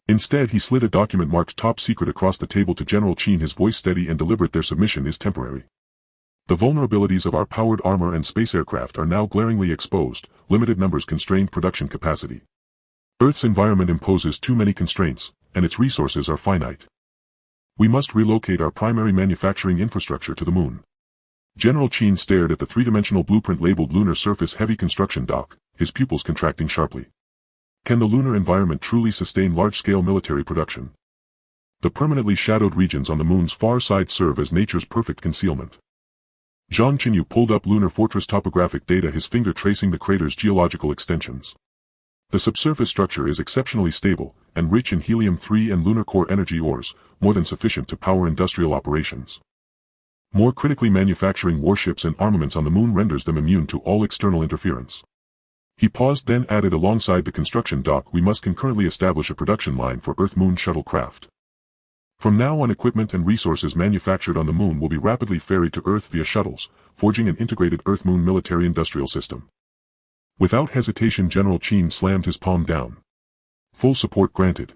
Instead, he slid a document marked top secret across the table to General Chen, his voice steady and deliberate. Their submission is temporary. The vulnerabilities of our powered armor and space aircraft are now glaringly exposed. Limited numbers, constrained production capacity. Earth's environment imposes too many constraints, and its resources are finite. We must relocate our primary manufacturing infrastructure to the moon. General Chen stared at the three-dimensional blueprint labeled Lunar Surface Heavy Construction Dock, his pupils contracting sharply. Can the lunar environment truly sustain large-scale military production? The permanently shadowed regions on the moon's far side serve as nature's perfect concealment. Zhang Chenyu pulled up Lunar Fortress topographic data, his finger tracing the crater's geological extensions. The subsurface structure is exceptionally stable, and rich in helium-3 and lunar core energy ores, more than sufficient to power industrial operations. More critically, manufacturing warships and armaments on the moon renders them immune to all external interference. He paused, then added, alongside the construction dock, we must concurrently establish a production line for Earth-Moon shuttle craft. From now on, equipment and resources manufactured on the moon will be rapidly ferried to Earth via shuttles, forging an integrated Earth-Moon military-industrial system. Without hesitation, General Chen slammed his palm down. Full support granted.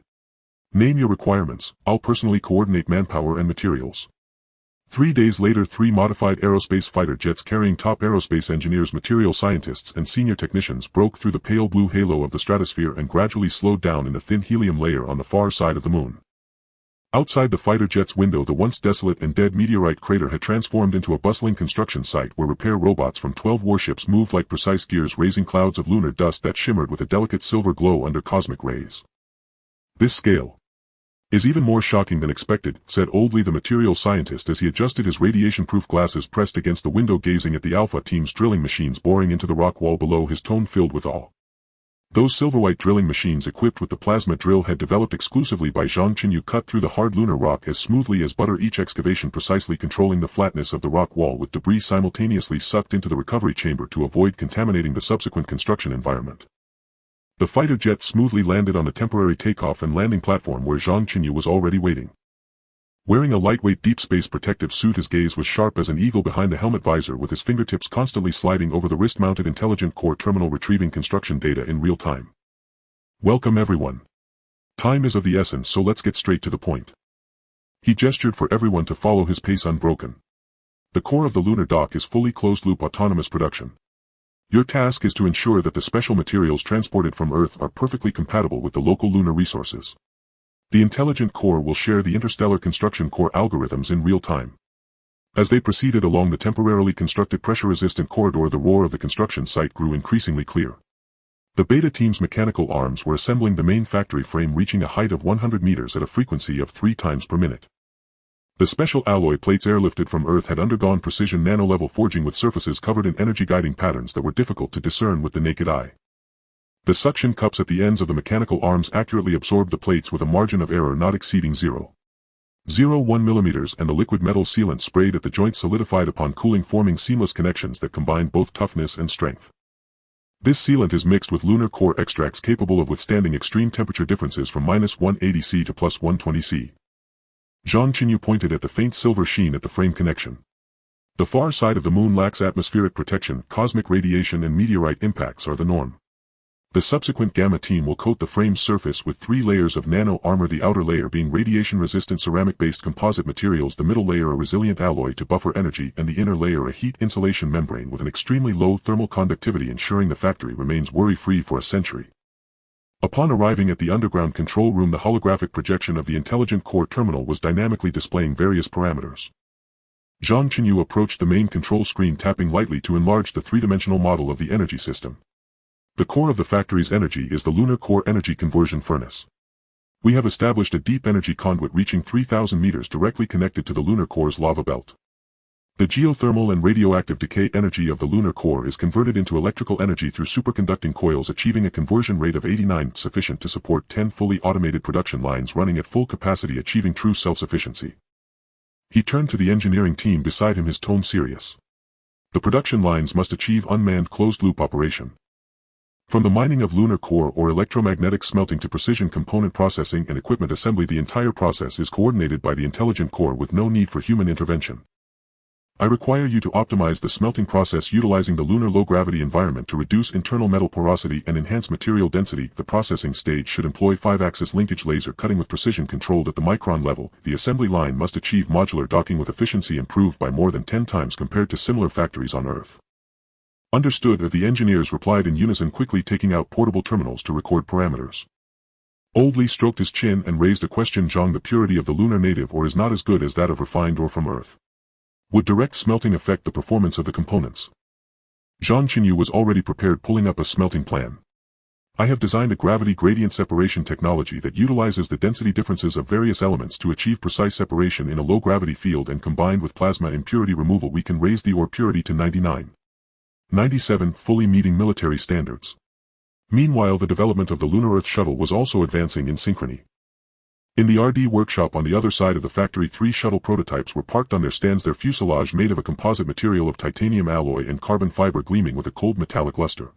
Name your requirements, I'll personally coordinate manpower and materials. 3 days later, 3 modified aerospace fighter jets carrying top aerospace engineers, material scientists and senior technicians broke through the pale blue halo of the stratosphere and gradually slowed down in the thin helium layer on the far side of the moon. Outside the fighter jet's window, the once desolate and dead meteorite crater had transformed into a bustling construction site where repair robots from 12 warships moved like precise gears, raising clouds of lunar dust that shimmered with a delicate silver glow under cosmic rays. This scale is even more shocking than expected, said Oldley, the material scientist, as he adjusted his radiation-proof glasses pressed against the window, gazing at the Alpha Team's drilling machines boring into the rock wall below, his tone filled with awe. Those silver-white drilling machines, equipped with the plasma drill head developed exclusively by Zhang Chenyu, cut through the hard lunar rock as smoothly as butter, each excavation precisely controlling the flatness of the rock wall, with debris simultaneously sucked into the recovery chamber to avoid contaminating the subsequent construction environment. The fighter jet smoothly landed on the temporary takeoff and landing platform where Zhang Chenyu was already waiting. Wearing a lightweight deep space protective suit, his gaze was sharp as an eagle behind the helmet visor, with his fingertips constantly sliding over the wrist-mounted intelligent core terminal, retrieving construction data in real time. Welcome everyone. Time is of the essence, so let's get straight to the point. He gestured for everyone to follow his pace unbroken. The core of the lunar dock is fully closed-loop autonomous production. Your task is to ensure that the special materials transported from Earth are perfectly compatible with the local lunar resources. The intelligent core will share the interstellar construction core algorithms in real time. As they proceeded along the temporarily constructed pressure-resistant corridor, the roar of the construction site grew increasingly clear. The Beta team's mechanical arms were assembling the main factory frame, reaching a height of 100 meters at a frequency of 3 times per minute. The special alloy plates airlifted from Earth had undergone precision nano-level forging with surfaces covered in energy-guiding patterns that were difficult to discern with the naked eye. The suction cups at the ends of the mechanical arms accurately absorbed the plates with a margin of error not exceeding 0.01 mm, and the liquid metal sealant sprayed at the joints solidified upon cooling, forming seamless connections that combined both toughness and strength. This sealant is mixed with lunar core extracts capable of withstanding extreme temperature differences from -180 C to +120 C. Zhang Chenyu pointed at the faint silver sheen at the frame connection. The far side of the moon lacks atmospheric protection. Cosmic radiation and meteorite impacts are the norm. The subsequent Gamma team will coat the frame's surface with 3 layers of nano armor, the outer layer being radiation-resistant ceramic-based composite materials, the middle layer a resilient alloy to buffer energy, and the inner layer a heat insulation membrane with an extremely low thermal conductivity, ensuring the factory remains worry-free for a century. Upon arriving at the underground control room, the holographic projection of the intelligent core terminal was dynamically displaying various parameters. Zhang Chenyu approached the main control screen, tapping lightly to enlarge the three-dimensional model of the energy system. The core of the factory's energy is the lunar core energy conversion furnace. We have established a deep energy conduit reaching 3,000 meters directly connected to the lunar core's lava belt. The geothermal and radioactive decay energy of the lunar core is converted into electrical energy through superconducting coils, achieving a conversion rate of 89, sufficient to support 10 fully automated production lines running at full capacity, achieving true self-sufficiency. He turned to the engineering team beside him, his tone serious. The production lines must achieve unmanned closed-loop operation. From the mining of lunar core or electromagnetic smelting to precision component processing and equipment assembly, the entire process is coordinated by the intelligent core with no need for human intervention. I require you to optimize the smelting process utilizing the lunar low-gravity environment to reduce internal metal porosity and enhance material density. The processing stage should employ 5-axis linkage laser cutting with precision controlled at the micron level. The assembly line must achieve modular docking with efficiency improved by more than 10 times compared to similar factories on Earth. Understood. The engineers replied in unison, quickly taking out portable terminals to record parameters. Old Lee stroked his chin and raised a question. Zhang, the purity of the lunar native ore is not as good as that of refined ore from Earth. Would direct smelting affect the performance of the components? Zhang Chenyu was already prepared, pulling up a smelting plan. I have designed a gravity gradient separation technology that utilizes the density differences of various elements to achieve precise separation in a low-gravity field, and combined with plasma impurity removal we can raise the ore purity to 99.97, fully meeting military standards. Meanwhile, the development of the Lunar Earth shuttle was also advancing in synchrony. In the RD workshop on the other side of the factory, 3 shuttle prototypes were parked on their stands, their fuselage made of a composite material of titanium alloy and carbon fiber gleaming with a cold metallic luster.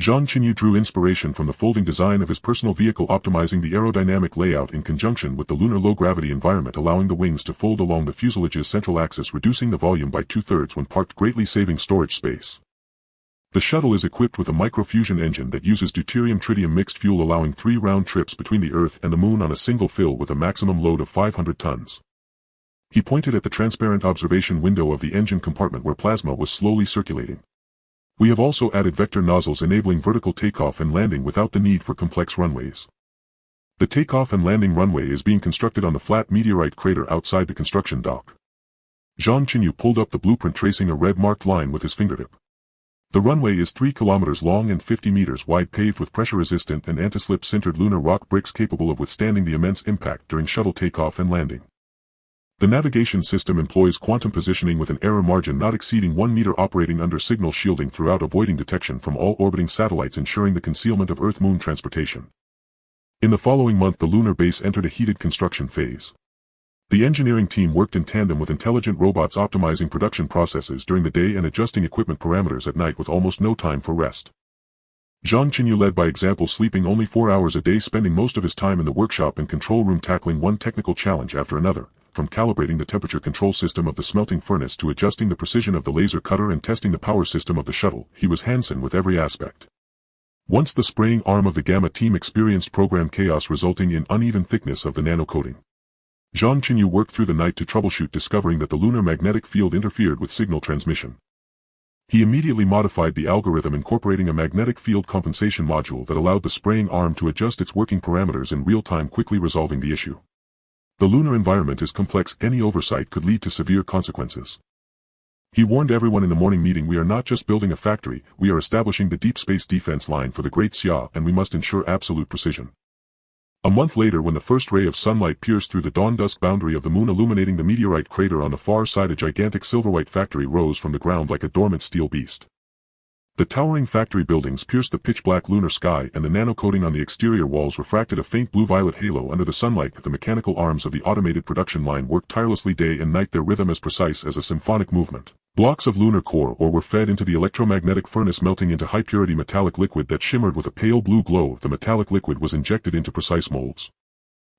Zhang Chenyu drew inspiration from the folding design of his personal vehicle, optimizing the aerodynamic layout in conjunction with the lunar low-gravity environment, allowing the wings to fold along the fuselage's central axis, reducing the volume by 2/3 when parked, greatly saving storage space. The shuttle is equipped with a microfusion engine that uses deuterium-tritium mixed fuel, allowing 3 round trips between the Earth and the Moon on a single fill with a maximum load of 500 tons. He pointed at the transparent observation window of the engine compartment where plasma was slowly circulating. We have also added vector nozzles enabling vertical takeoff and landing without the need for complex runways. The takeoff and landing runway is being constructed on the flat meteorite crater outside the construction dock. Zhang Chenyu pulled up the blueprint, tracing a red marked line with his fingertip. The runway is 3 kilometers long and 50 meters wide, paved with pressure-resistant and anti-slip sintered lunar rock bricks capable of withstanding the immense impact during shuttle takeoff and landing. The navigation system employs quantum positioning with an error margin not exceeding 1 meter, operating under signal shielding throughout, avoiding detection from all orbiting satellites, ensuring the concealment of Earth-Moon transportation. In the following month, the lunar base entered a heated construction phase. The engineering team worked in tandem with intelligent robots, optimizing production processes during the day and adjusting equipment parameters at night with almost no time for rest. Zhang Chenyu led by example, sleeping only 4 hours a day, spending most of his time in the workshop and control room tackling one technical challenge after another, from calibrating the temperature control system of the smelting furnace to adjusting the precision of the laser cutter and testing the power system of the shuttle. He was hands-on with every aspect. Once the spraying arm of the Gamma team experienced program chaos resulting in uneven thickness of the nano coating. Zhang Chenyu worked through the night to troubleshoot, discovering that the lunar magnetic field interfered with signal transmission. He immediately modified the algorithm, incorporating a magnetic field compensation module that allowed the spraying arm to adjust its working parameters in real time, quickly resolving the issue. The lunar environment is complex. Any oversight could lead to severe consequences. He warned everyone in the morning meeting, we are not just building a factory, we are establishing the deep space defense line for the Great Xia, and we must ensure absolute precision. A month later, when the first ray of sunlight pierced through the dawn-dusk boundary of the Moon, illuminating the meteorite crater on the far side, a gigantic silver-white factory rose from the ground like a dormant steel beast. The towering factory buildings pierced the pitch-black lunar sky, and the nano-coating on the exterior walls refracted a faint blue-violet halo under the sunlight. The mechanical arms of the automated production line worked tirelessly day and night, their rhythm as precise as a symphonic movement. Blocks of lunar core ore were fed into the electromagnetic furnace, melting into high-purity metallic liquid that shimmered with a pale blue glow. The metallic liquid was injected into precise molds,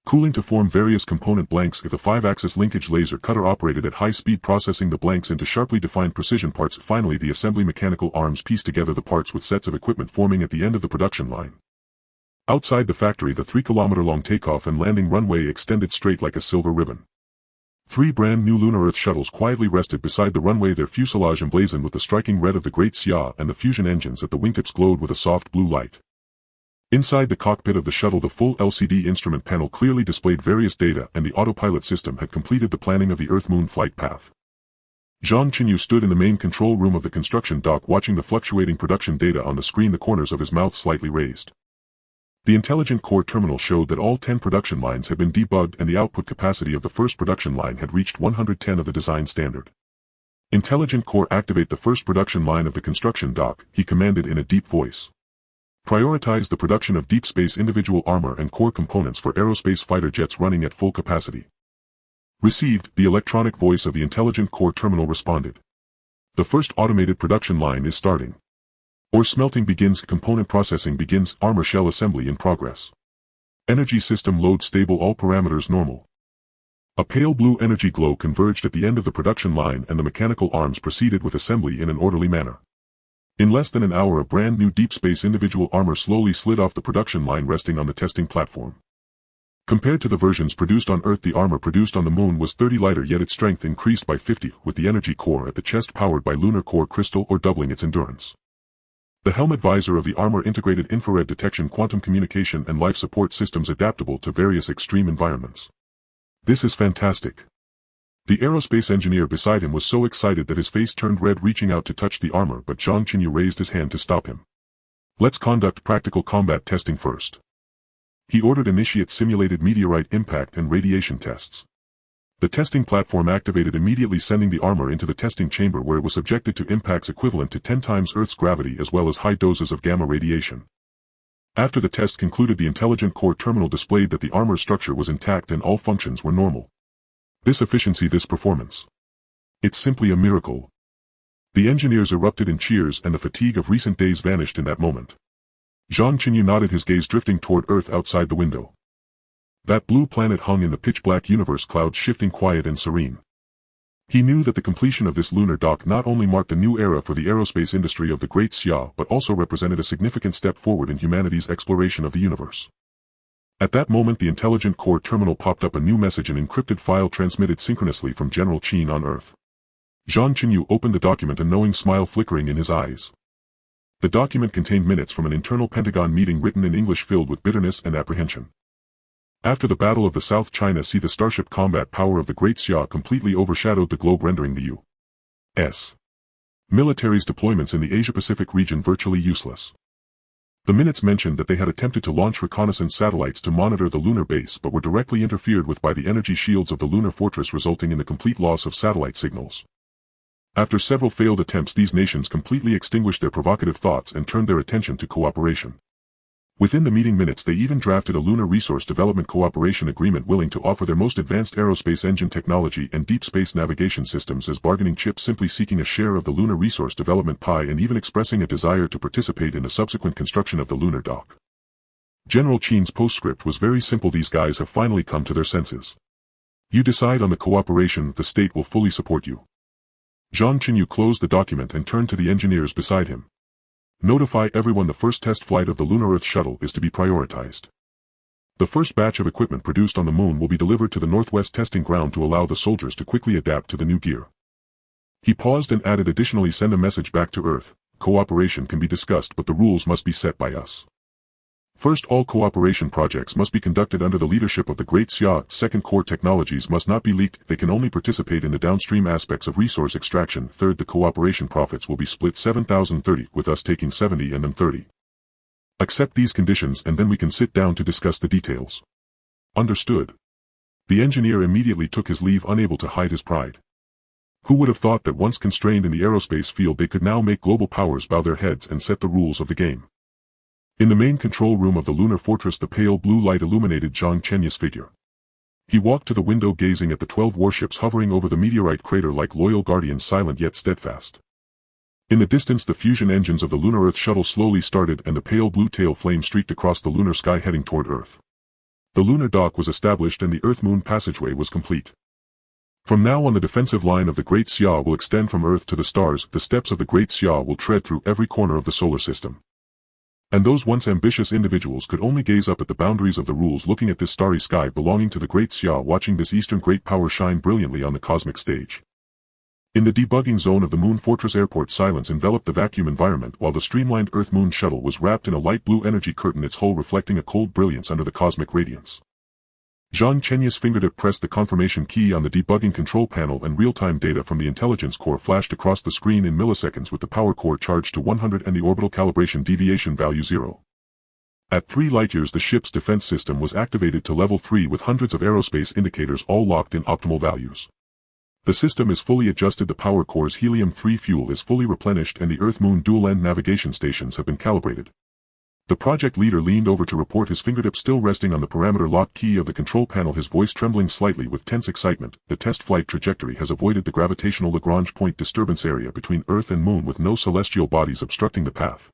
cooling to form various component blanks. The 5-axis linkage laser cutter operated at high speed, processing the blanks into sharply defined precision parts. Finally, the assembly mechanical arms pieced together the parts with sets of equipment forming at the end of the production line. Outside the factory, the 3-kilometer-long takeoff and landing runway extended straight like a silver ribbon. 3 brand new Lunar Earth shuttles quietly rested beside the runway, their fuselage emblazoned with the striking red of the Great Xia, and the fusion engines at the wingtips glowed with a soft blue light. Inside the cockpit of the shuttle, the full LCD instrument panel clearly displayed various data, and the autopilot system had completed the planning of the Earth-Moon flight path. Zhang Chenyu stood in the main control room of the construction dock watching the fluctuating production data on the screen, the corners of his mouth slightly raised. The intelligent core terminal showed that all 10 production lines had been debugged and the output capacity of the first production line had reached 110 of the design standard. Intelligent core, activate the first production line of the construction dock, he commanded in a deep voice. Prioritize the production of deep space individual armor and core components for aerospace fighter jets running at full capacity. Received, the electronic voice of the intelligent core terminal responded. The first automated production line is starting. Ore smelting begins, component processing begins, armor shell assembly in progress. Energy system load stable, all parameters normal. A pale blue energy glow converged at the end of the production line and the mechanical arms proceeded with assembly in an orderly manner. In less than an hour, a brand new deep space individual armor slowly slid off the production line, resting on the testing platform. Compared to the versions produced on Earth, the armor produced on the Moon was 30 lighter, yet its strength increased by 50, with the energy core at the chest powered by lunar core crystal, or doubling its endurance. The helmet visor of the armor integrated infrared detection, quantum communication and life support systems adaptable to various extreme environments. This is fantastic. The aerospace engineer beside him was so excited that his face turned red, reaching out to touch the armor, but Zhang Chenyu raised his hand to stop him. Let's conduct practical combat testing first. He ordered. Initiate simulated meteorite impact and radiation tests. The testing platform activated immediately, sending the armor into the testing chamber where it was subjected to impacts equivalent to 10 times Earth's gravity as well as high doses of gamma radiation. After the test concluded, the intelligent core terminal displayed that the armor structure was intact and all functions were normal. This efficiency, this performance. It's simply a miracle. The engineers erupted in cheers and the fatigue of recent days vanished in that moment. Zhang Chenyu nodded, his gaze drifting toward Earth outside the window. That blue planet hung in the pitch-black universe, clouds shifting, quiet and serene. He knew that the completion of this lunar dock not only marked a new era for the aerospace industry of the Great Xia, but also represented a significant step forward in humanity's exploration of the universe. At that moment, the intelligent core terminal popped up a new message, an encrypted file transmitted synchronously from General Qin on Earth. Zhang Chenyu opened the document, a knowing smile flickering in his eyes. The document contained minutes from an internal Pentagon meeting written in English filled with bitterness and apprehension. After the Battle of the South China Sea, the Starship combat power of the Great Xia completely overshadowed the globe, rendering the U.S. military's deployments in the Asia-Pacific region virtually useless. The minutes mentioned that they had attempted to launch reconnaissance satellites to monitor the lunar base but were directly interfered with by the energy shields of the lunar fortress, resulting in the complete loss of satellite signals. After several failed attempts, these nations completely extinguished their provocative thoughts and turned their attention to cooperation. Within the meeting minutes, they even drafted a Lunar Resource Development Cooperation Agreement willing to offer their most advanced aerospace engine technology and deep space navigation systems as bargaining chips, simply seeking a share of the lunar resource development pie and even expressing a desire to participate in the subsequent construction of the lunar dock. General Qin's postscript was very simple: these guys have finally come to their senses. You decide on the cooperation, the state will fully support you. Zhang Chenyu closed the document and turned to the engineers beside him. Notify everyone the first test flight of the Lunar Earth shuttle is to be prioritized. The first batch of equipment produced on the Moon will be delivered to the Northwest testing ground to allow the soldiers to quickly adapt to the new gear. He paused and added, additionally, send a message back to Earth. Cooperation can be discussed, but the rules must be set by us. First, all cooperation projects must be conducted under the leadership of the Great Xia. Second, core technologies must not be leaked, they can only participate in the downstream aspects of resource extraction. Third, the cooperation profits will be split 7,030, with us taking 70 and them 30. Accept these conditions and then we can sit down to discuss the details. Understood. The engineer immediately took his leave, unable to hide his pride. Who would have thought that once constrained in the aerospace field they could now make global powers bow their heads and set the rules of the game. In the main control room of the lunar fortress, the pale blue light illuminated Zhang Chenyu's figure. He walked to the window, gazing at the 12 warships hovering over the meteorite crater like loyal guardians, silent yet steadfast. In the distance, the fusion engines of the Lunar Earth shuttle slowly started and the pale blue tail flame streaked across the lunar sky, heading toward Earth. The lunar dock was established and the Earth-Moon passageway was complete. From now on, the defensive line of the Great Xia will extend from Earth to the stars. The steps of the Great Xia will tread through every corner of the solar system. And those once ambitious individuals could only gaze up at the boundaries of the rules, looking at this starry sky belonging to the Great Xia, watching this eastern great power shine brilliantly on the cosmic stage. In the debugging zone of the Moon Fortress Airport, silence enveloped the vacuum environment while the streamlined Earth-Moon shuttle was wrapped in a light blue energy curtain, its hull reflecting a cold brilliance under the cosmic radiance. Zhang Chenyu's fingertip pressed the confirmation key on the debugging control panel and real-time data from the intelligence core flashed across the screen in milliseconds with the power core charged to 100 and the orbital calibration deviation value 0. At 3 light-years the ship's defense system was activated to level 3 with hundreds of aerospace indicators all locked in optimal values. The system is fully adjusted, the power core's helium-3 fuel is fully replenished and the Earth-Moon dual-end navigation stations have been calibrated. The project leader leaned over to report, his fingertip still resting on the parameter lock key of the control panel, his voice trembling slightly with tense excitement. The test flight trajectory has avoided the gravitational Lagrange point disturbance area between Earth and Moon with no celestial bodies obstructing the path.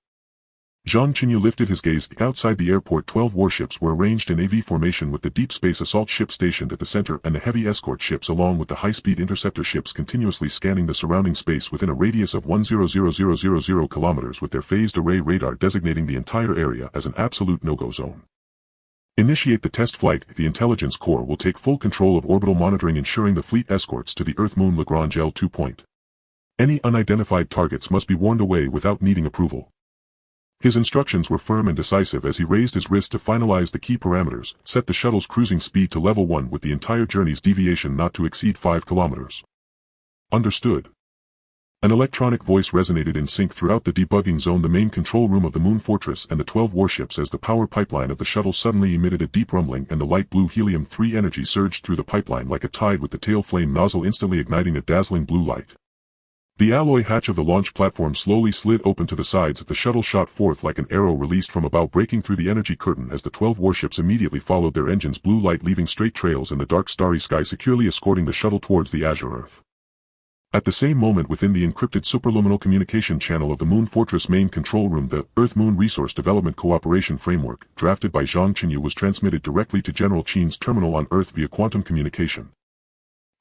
Zhang Chenyu lifted his gaze. Outside the airport 12 warships were arranged in AV formation with the deep space assault ship stationed at the center and the heavy escort ships along with the high-speed interceptor ships continuously scanning the surrounding space within a radius of 100,000 kilometers with their phased array radar designating the entire area as an absolute no-go zone. Initiate the test flight. The intelligence core will take full control of orbital monitoring, ensuring the fleet escorts to the Earth-Moon Lagrange L2 point. Any unidentified targets must be warned away without needing approval. His instructions were firm and decisive as he raised his wrist to finalize the key parameters, set the shuttle's cruising speed to level 1 with the entire journey's deviation not to exceed 5 kilometers. Understood. An electronic voice resonated in sync throughout the debugging zone, the main control room of the Moon Fortress and the 12 warships, as the power pipeline of the shuttle suddenly emitted a deep rumbling and the light blue helium-3 energy surged through the pipeline like a tide with the tail flame nozzle instantly igniting a dazzling blue light. The alloy hatch of the launch platform slowly slid open to the sides. The shuttle shot forth like an arrow released from a bow, breaking through the energy curtain as the 12 warships immediately followed their engines' blue light, leaving straight trails in the dark starry sky, securely escorting the shuttle towards the azure Earth. At the same moment, within the encrypted superluminal communication channel of the Moon Fortress main control room, the Earth-Moon Resource Development Cooperation Framework, drafted by Zhang Chenyu, was transmitted directly to General Chen's terminal on Earth via quantum communication.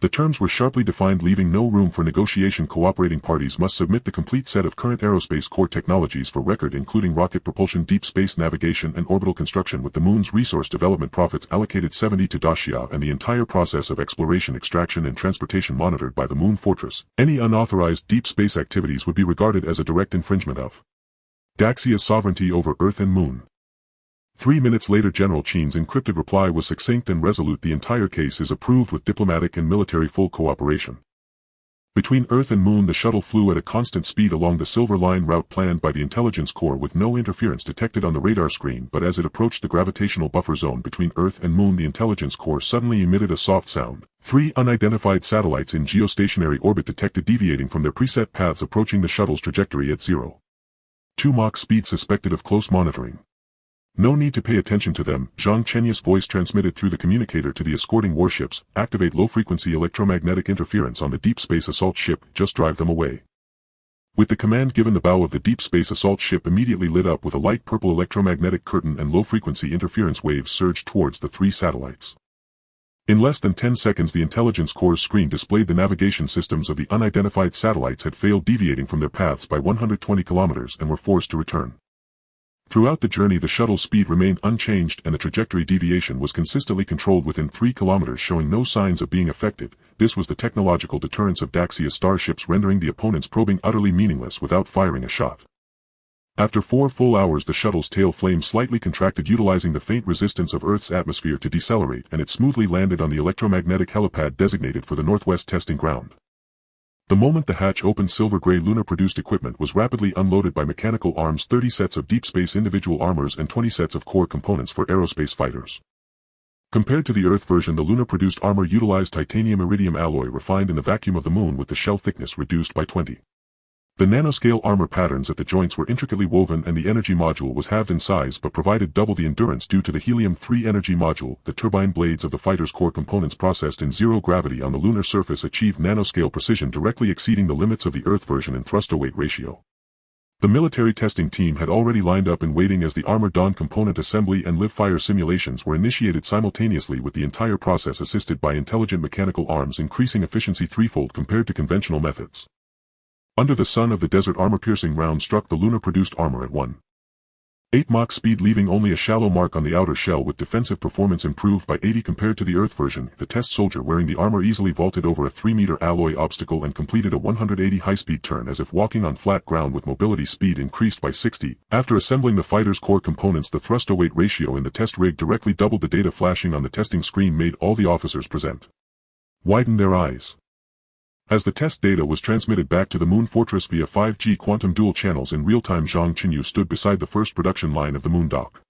The terms were sharply defined, leaving no room for negotiation. Cooperating parties must submit the complete set of current aerospace core technologies for record, including rocket propulsion, deep space navigation and orbital construction, with the Moon's resource development profits allocated 70 to Dacia and the entire process of exploration, extraction and transportation monitored by the Moon Fortress. Any unauthorized deep space activities would be regarded as a direct infringement of Daxia's sovereignty over Earth and Moon. 3 minutes later, General Chen's encrypted reply was succinct and resolute. The entire case is approved with diplomatic and military full cooperation. Between Earth and Moon, the shuttle flew at a constant speed along the Silver Line route planned by the intelligence core, with no interference detected on the radar screen. But as it approached the gravitational buffer zone between Earth and Moon, the intelligence core suddenly emitted a soft sound. 3 unidentified satellites in geostationary orbit detected deviating from their preset paths, approaching the shuttle's trajectory at 0.2 Mach speed, suspected of close monitoring. No need to pay attention to them, Zhang Chenyu's voice transmitted through the communicator to the escorting warships. Activate low-frequency electromagnetic interference on the deep space assault ship, just drive them away. With the command given, the bow of the deep space assault ship immediately lit up with a light purple electromagnetic curtain and low-frequency interference waves surged towards the 3 satellites. In less than 10 seconds, the intelligence core's screen displayed the navigation systems of the unidentified satellites had failed, deviating from their paths by 120 kilometers and were forced to return. Throughout the journey, the shuttle's speed remained unchanged and the trajectory deviation was consistently controlled within 3 kilometers, showing no signs of being affected. This was the technological deterrence of Daxia's starships, rendering the opponent's probing utterly meaningless without firing a shot. After 4 full hours, the shuttle's tail flame slightly contracted, utilizing the faint resistance of Earth's atmosphere to decelerate, and it smoothly landed on the electromagnetic helipad designated for the Northwest testing ground. The moment the hatch opened, silver-gray lunar-produced equipment was rapidly unloaded by mechanical arms, 30 sets of deep space individual armors and 20 sets of core components for aerospace fighters. Compared to the Earth version, the lunar-produced armor utilized titanium-iridium alloy refined in the vacuum of the Moon, with the shell thickness reduced by 20. The nanoscale armor patterns at the joints were intricately woven and the energy module was halved in size but provided double the endurance due to the helium-3 energy module. The turbine blades of the fighter's core components, processed in zero gravity on the lunar surface, achieved nanoscale precision, directly exceeding the limits of the Earth version in thruster-weight ratio. The military testing team had already lined up in waiting as the Armor Dawn component assembly and live-fire simulations were initiated simultaneously, with the entire process assisted by intelligent mechanical arms, increasing efficiency threefold compared to conventional methods. Under the sun of the desert, armor-piercing rounds struck the lunar-produced armor at 1. 8 Mach speed, leaving only a shallow mark on the outer shell, with defensive performance improved by 80 compared to the Earth version. The test soldier wearing the armor easily vaulted over a 3-meter alloy obstacle and completed a 180 high-speed turn as if walking on flat ground, with mobility speed increased by 60. After assembling the fighter's core components, the thruster-weight ratio in the test rig directly doubled. The data flashing on the testing screen made all the officers present widen their eyes. As the test data was transmitted back to the Moon Fortress via 5G quantum dual channels in real time, Zhang Chenyu stood beside the first production line of the moon dock.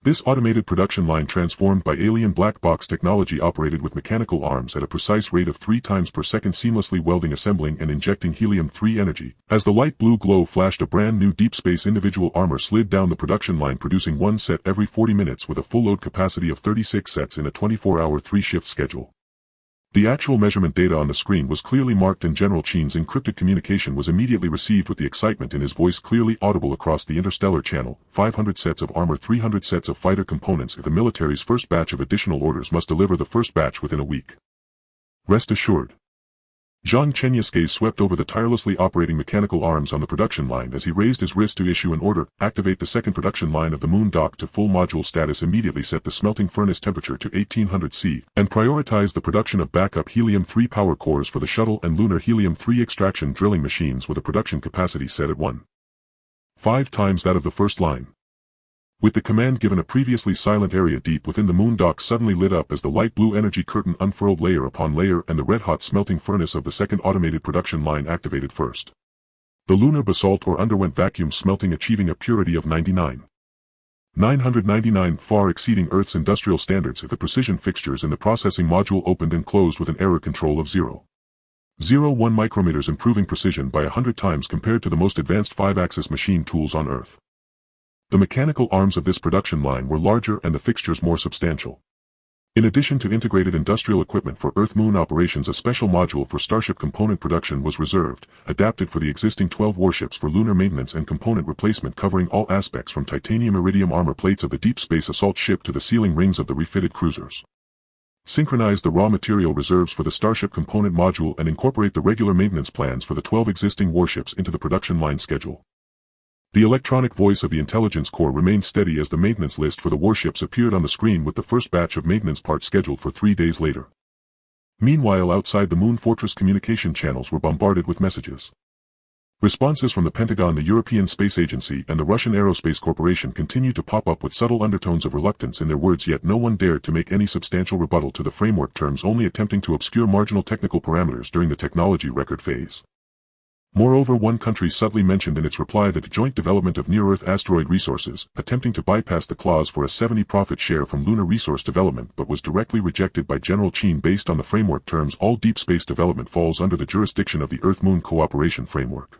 This automated production line, transformed by alien black box technology, operated with mechanical arms at a precise rate of 3 times per second, seamlessly welding, assembling, and injecting helium-3 energy. As the light blue glow flashed, a brand new deep space individual armor slid down the production line, producing 1 set every 40 minutes with a full load capacity of 36 sets in a 24-hour 3-shift schedule. The actual measurement data on the screen was clearly marked, and General Chen's encrypted communication was immediately received, with the excitement in his voice clearly audible across the Interstellar channel. 500 sets of armor, 300 sets of fighter components. The military's first batch of additional orders must deliver the first batch within a week. Rest assured. Zhang Chenyu's gaze swept over the tirelessly operating mechanical arms on the production line as he raised his wrist to issue an order. Activate the second production line of the moon dock to full module status. Immediately set the smelting furnace temperature to 1800 C, and prioritize the production of backup helium-3 power cores for the shuttle and lunar helium-3 extraction drilling machines, with a production capacity set at 1.5 times that of the first line. With the command given, a previously silent area deep within the moon dock suddenly lit up as the light blue energy curtain unfurled layer upon layer, and the red-hot smelting furnace of the second automated production line activated first. The lunar basalt ore underwent vacuum smelting, achieving a purity of 999, far exceeding Earth's industrial standards. The precision fixtures in the processing module opened and closed with an error control of 0.01 micrometers, improving precision by 100 times compared to the most advanced 5-axis machine tools on Earth. The mechanical arms of this production line were larger and the fixtures more substantial. In addition to integrated industrial equipment for Earth-Moon operations, a special module for Starship component production was reserved, adapted for the existing 12 warships for lunar maintenance and component replacement, covering all aspects from titanium iridium armor plates of the deep space assault ship to the sealing rings of the refitted cruisers. Synchronize the raw material reserves for the Starship component module and incorporate the regular maintenance plans for the 12 existing warships into the production line schedule. The electronic voice of the Intelligence Corps remained steady as the maintenance list for the warships appeared on the screen, with the first batch of maintenance parts scheduled for 3 days later. Meanwhile, outside the Moon Fortress, communication channels were bombarded with messages. Responses from the Pentagon, the European Space Agency, and the Russian Aerospace Corporation continued to pop up with subtle undertones of reluctance in their words, yet no one dared to make any substantial rebuttal to the framework terms, only attempting to obscure marginal technical parameters during the technology record phase. Moreover, one country subtly mentioned in its reply that the joint development of near-Earth asteroid resources, attempting to bypass the clause for a 70 profit share from lunar resource development, but was directly rejected by General Chen based on the framework terms. All deep space development falls under the jurisdiction of the Earth-Moon Cooperation Framework.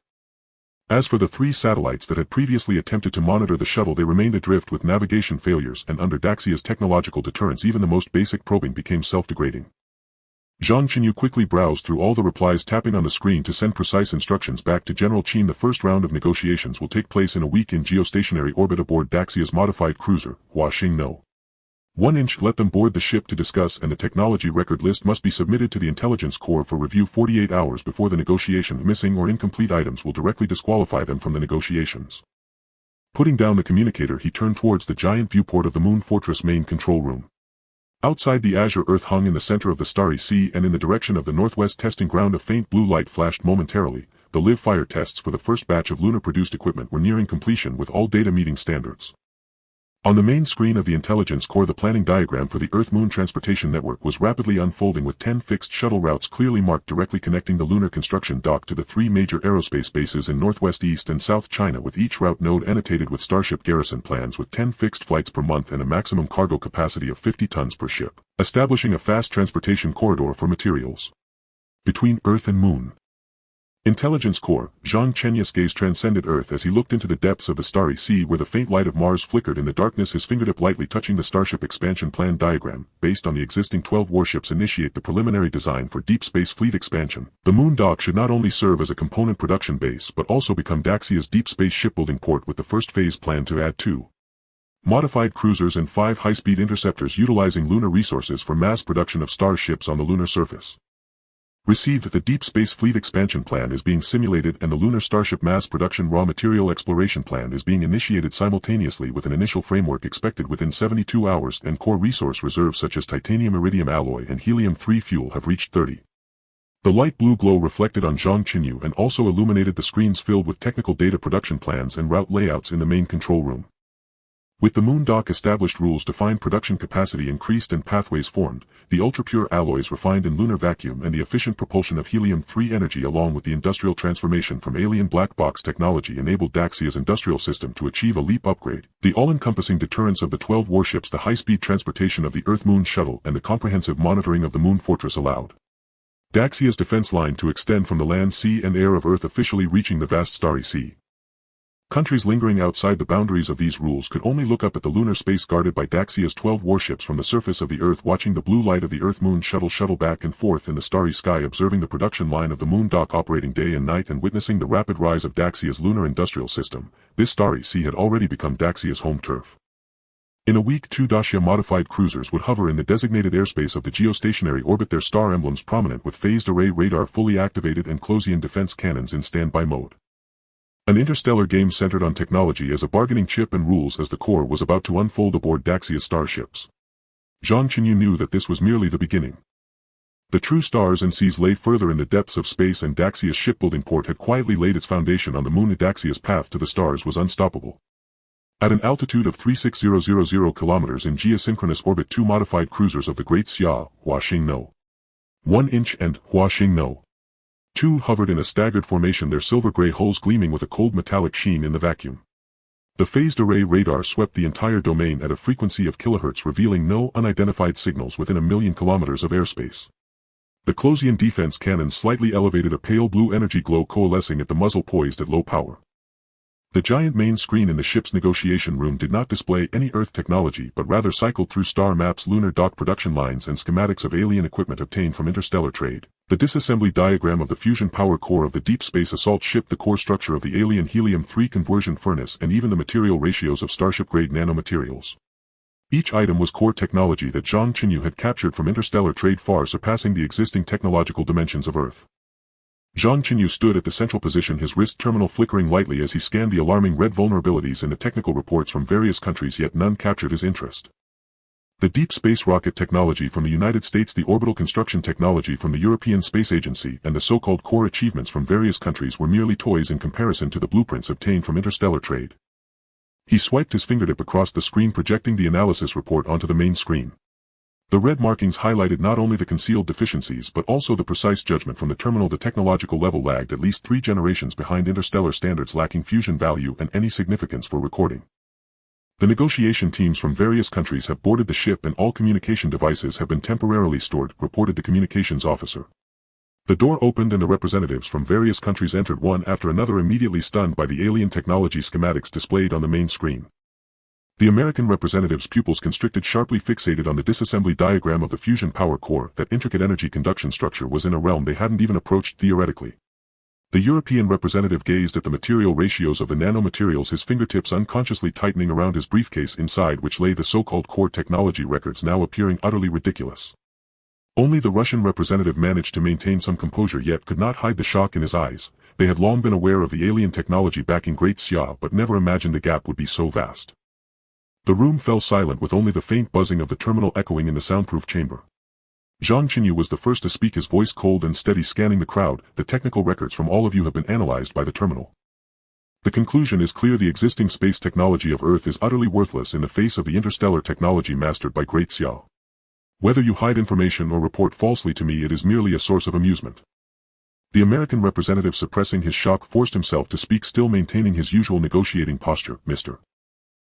As for the 3 satellites that had previously attempted to monitor the shuttle, they remained adrift with navigation failures, and under Daxia's technological deterrence, even the most basic probing became self-degrading. Zhang Chenyu quickly browsed through all the replies, tapping on the screen to send precise instructions back to General Chen. The first round of negotiations will take place in a week in geostationary orbit aboard Daxia's modified cruiser, Hua Xing No. 1 inch. Let them board the ship to discuss, and the technology record list must be submitted to the Intelligence Corps for review 48 hours before the negotiation. Missing or incomplete items will directly disqualify them from the negotiations. Putting down the communicator, he turned towards the giant viewport of the Moon Fortress main control room. Outside, the azure earth hung in the center of the starry sea, and in the direction of the northwest testing ground a faint blue light flashed momentarily. The live fire tests for the first batch of lunar-produced equipment were nearing completion, with all data meeting standards. On the main screen of the Intelligence Corps, the planning diagram for the Earth-Moon Transportation Network was rapidly unfolding, with 10 fixed shuttle routes clearly marked, directly connecting the lunar construction dock to the 3 major aerospace bases in northwest, east, and south China, with each route node annotated with Starship garrison plans, with 10 fixed flights per month and a maximum cargo capacity of 50 tons per ship, establishing a fast transportation corridor for materials between Earth and Moon. Intelligence Corps. Zhang Chenyu's gaze transcended Earth as he looked into the depths of the starry sea, where the faint light of Mars flickered in the darkness. His fingertip lightly touching the Starship expansion plan diagram. Based on the existing 12 warships, initiate the preliminary design for deep space fleet expansion. The moon dock should not only serve as a component production base, but also become Daxia's deep space shipbuilding port, with the first phase planned to add 2 modified cruisers and 5 high-speed interceptors utilizing lunar resources for mass production of starships on the lunar surface. Received: the Deep Space Fleet Expansion Plan is being simulated and the Lunar Starship Mass Production Raw Material Exploration Plan is being initiated simultaneously with an initial framework expected within 72 hours and core resource reserves such as titanium-iridium alloy and helium-3 fuel have reached 30. The light blue glow reflected on Zhang Chenyu and also illuminated the screens filled with technical data production plans and route layouts in the main control room. With the moon dock established, rules defined, production capacity increased and pathways formed, the ultra-pure alloys refined in lunar vacuum and the efficient propulsion of helium-3 energy along with the industrial transformation from alien black box technology enabled Daxia's industrial system to achieve a leap upgrade. The all-encompassing deterrence of the 12 warships, the high-speed transportation of the Earth-Moon shuttle and the comprehensive monitoring of the Moon Fortress allowed Daxia's defense line to extend from the land, sea and air of Earth, officially reaching the vast starry sea. Countries lingering outside the boundaries of these rules could only look up at the lunar space guarded by Daxia's 12 warships from the surface of the Earth, watching the blue light of the Earth-Moon shuttle back and forth in the starry sky, observing the production line of the moon dock operating day and night and witnessing the rapid rise of Daxia's lunar industrial system. This starry sea had already become Daxia's home turf. In a week, 2 Dacia-modified cruisers would hover in the designated airspace of the geostationary orbit, their star emblems prominent, with phased array radar fully activated and Closian defense cannons in standby mode. An interstellar game centered on technology as a bargaining chip and rules as the core was about to unfold aboard Daxia's starships. Zhang Chenyu knew that this was merely the beginning. The true stars and seas lay further in the depths of space, and Daxia's shipbuilding port had quietly laid its foundation on the moon. Daxia's path to the stars was unstoppable. At an altitude of 36000 kilometers in geosynchronous orbit, 2 modified cruisers of the Great Xia, Hua Xing No. 1 inch and Hua Xing No. 2 hovered in a staggered formation, their silver-gray hulls gleaming with a cold metallic sheen in the vacuum. The phased array radar swept the entire domain at a frequency of kilohertz, revealing no unidentified signals within a million kilometers of airspace. The Closian defense cannon slightly elevated, a pale blue energy glow coalescing at the muzzle poised at low power. The giant main screen in the ship's negotiation room did not display any Earth technology but rather cycled through star maps, lunar dock production lines and schematics of alien equipment obtained from interstellar trade. The disassembly diagram of the fusion power core of the deep space assault ship, the core structure of the alien helium-3 conversion furnace and even the material ratios of Starship-grade nanomaterials. Each item was core technology that Zhang Chenyu had captured from interstellar trade, far surpassing the existing technological dimensions of Earth. Zhang Chenyu stood at the central position, his wrist terminal flickering lightly as he scanned the alarming red vulnerabilities in the technical reports from various countries, yet none captured his interest. The deep space rocket technology from the United States, the orbital construction technology from the European Space Agency, and the so-called core achievements from various countries were merely toys in comparison to the blueprints obtained from interstellar trade. He swiped his fingertip across the screen, projecting the analysis report onto the main screen. The red markings highlighted not only the concealed deficiencies but also the precise judgment from the terminal. The technological level lagged at least 3 generations behind interstellar standards, lacking fusion value and any significance for recording. The negotiation teams from various countries have boarded the ship and all communication devices have been temporarily stored, reported the communications officer. The door opened and the representatives from various countries entered, one after another, immediately stunned by the alien technology schematics displayed on the main screen. The American representative's pupils constricted, sharply fixated on the disassembly diagram of the fusion power core. That intricate energy conduction structure was in a realm they hadn't even approached theoretically. The European representative gazed at the material ratios of the nanomaterials, his fingertips unconsciously tightening around his briefcase inside which lay the so-called core technology records, now appearing utterly ridiculous. Only the Russian representative managed to maintain some composure, yet could not hide the shock in his eyes. They had long been aware of the alien technology backing Great Xia but never imagined the gap would be so vast. The room fell silent with only the faint buzzing of the terminal echoing in the soundproof chamber. Zhang Chenyu was the first to speak, his voice cold and steady, scanning the crowd. The technical records from all of you have been analyzed by the terminal. The conclusion is clear: the existing space technology of Earth is utterly worthless in the face of the interstellar technology mastered by Great Xia. Whether you hide information or report falsely to me, it is merely a source of amusement. The American representative, suppressing his shock, forced himself to speak, still maintaining his usual negotiating posture. Mr.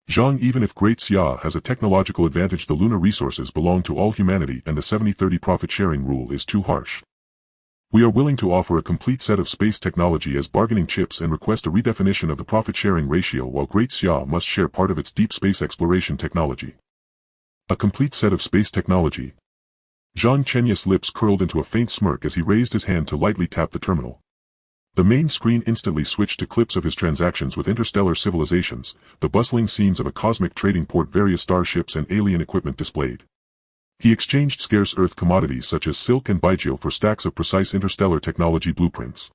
Zhang, even if Great Xia has a technological advantage, the lunar resources belong to all humanity and the 70-30 profit-sharing rule is too harsh. We are willing to offer a complete set of space technology as bargaining chips and request a redefinition of the profit-sharing ratio, while Great Xia must share part of its deep space exploration technology. A complete set of space technology. Zhang Chenyu's lips curled into a faint smirk as he raised his hand to lightly tap the terminal. The main screen instantly switched to clips of his transactions with interstellar civilizations, the bustling scenes of a cosmic trading port, various starships and alien equipment displayed. He exchanged scarce Earth commodities such as silk and bygeo for stacks of precise interstellar technology blueprints.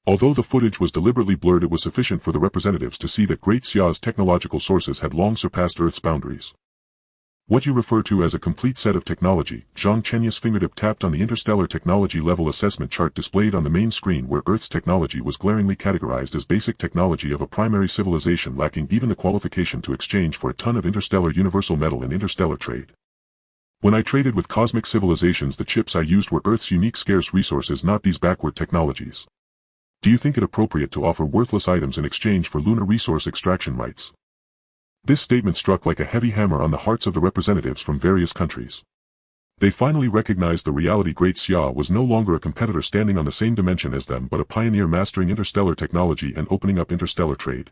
Although the footage was deliberately blurred, it was sufficient for the representatives to see that Great Xia's technological sources had long surpassed Earth's boundaries. What you refer to as a complete set of technology, Zhang Chenyu's fingertip tapped on the interstellar technology level assessment chart displayed on the main screen, where Earth's technology was glaringly categorized as basic technology of a primary civilization lacking even the qualification to exchange for a ton of interstellar universal metal in interstellar trade. When I traded with cosmic civilizations, the chips I used were Earth's unique scarce resources, not these backward technologies. Do you think it appropriate to offer worthless items in exchange for lunar resource extraction rights? This statement struck like a heavy hammer on the hearts of the representatives from various countries. They finally recognized the reality: Great Xia was no longer a competitor standing on the same dimension as them, but a pioneer mastering interstellar technology and opening up interstellar trade.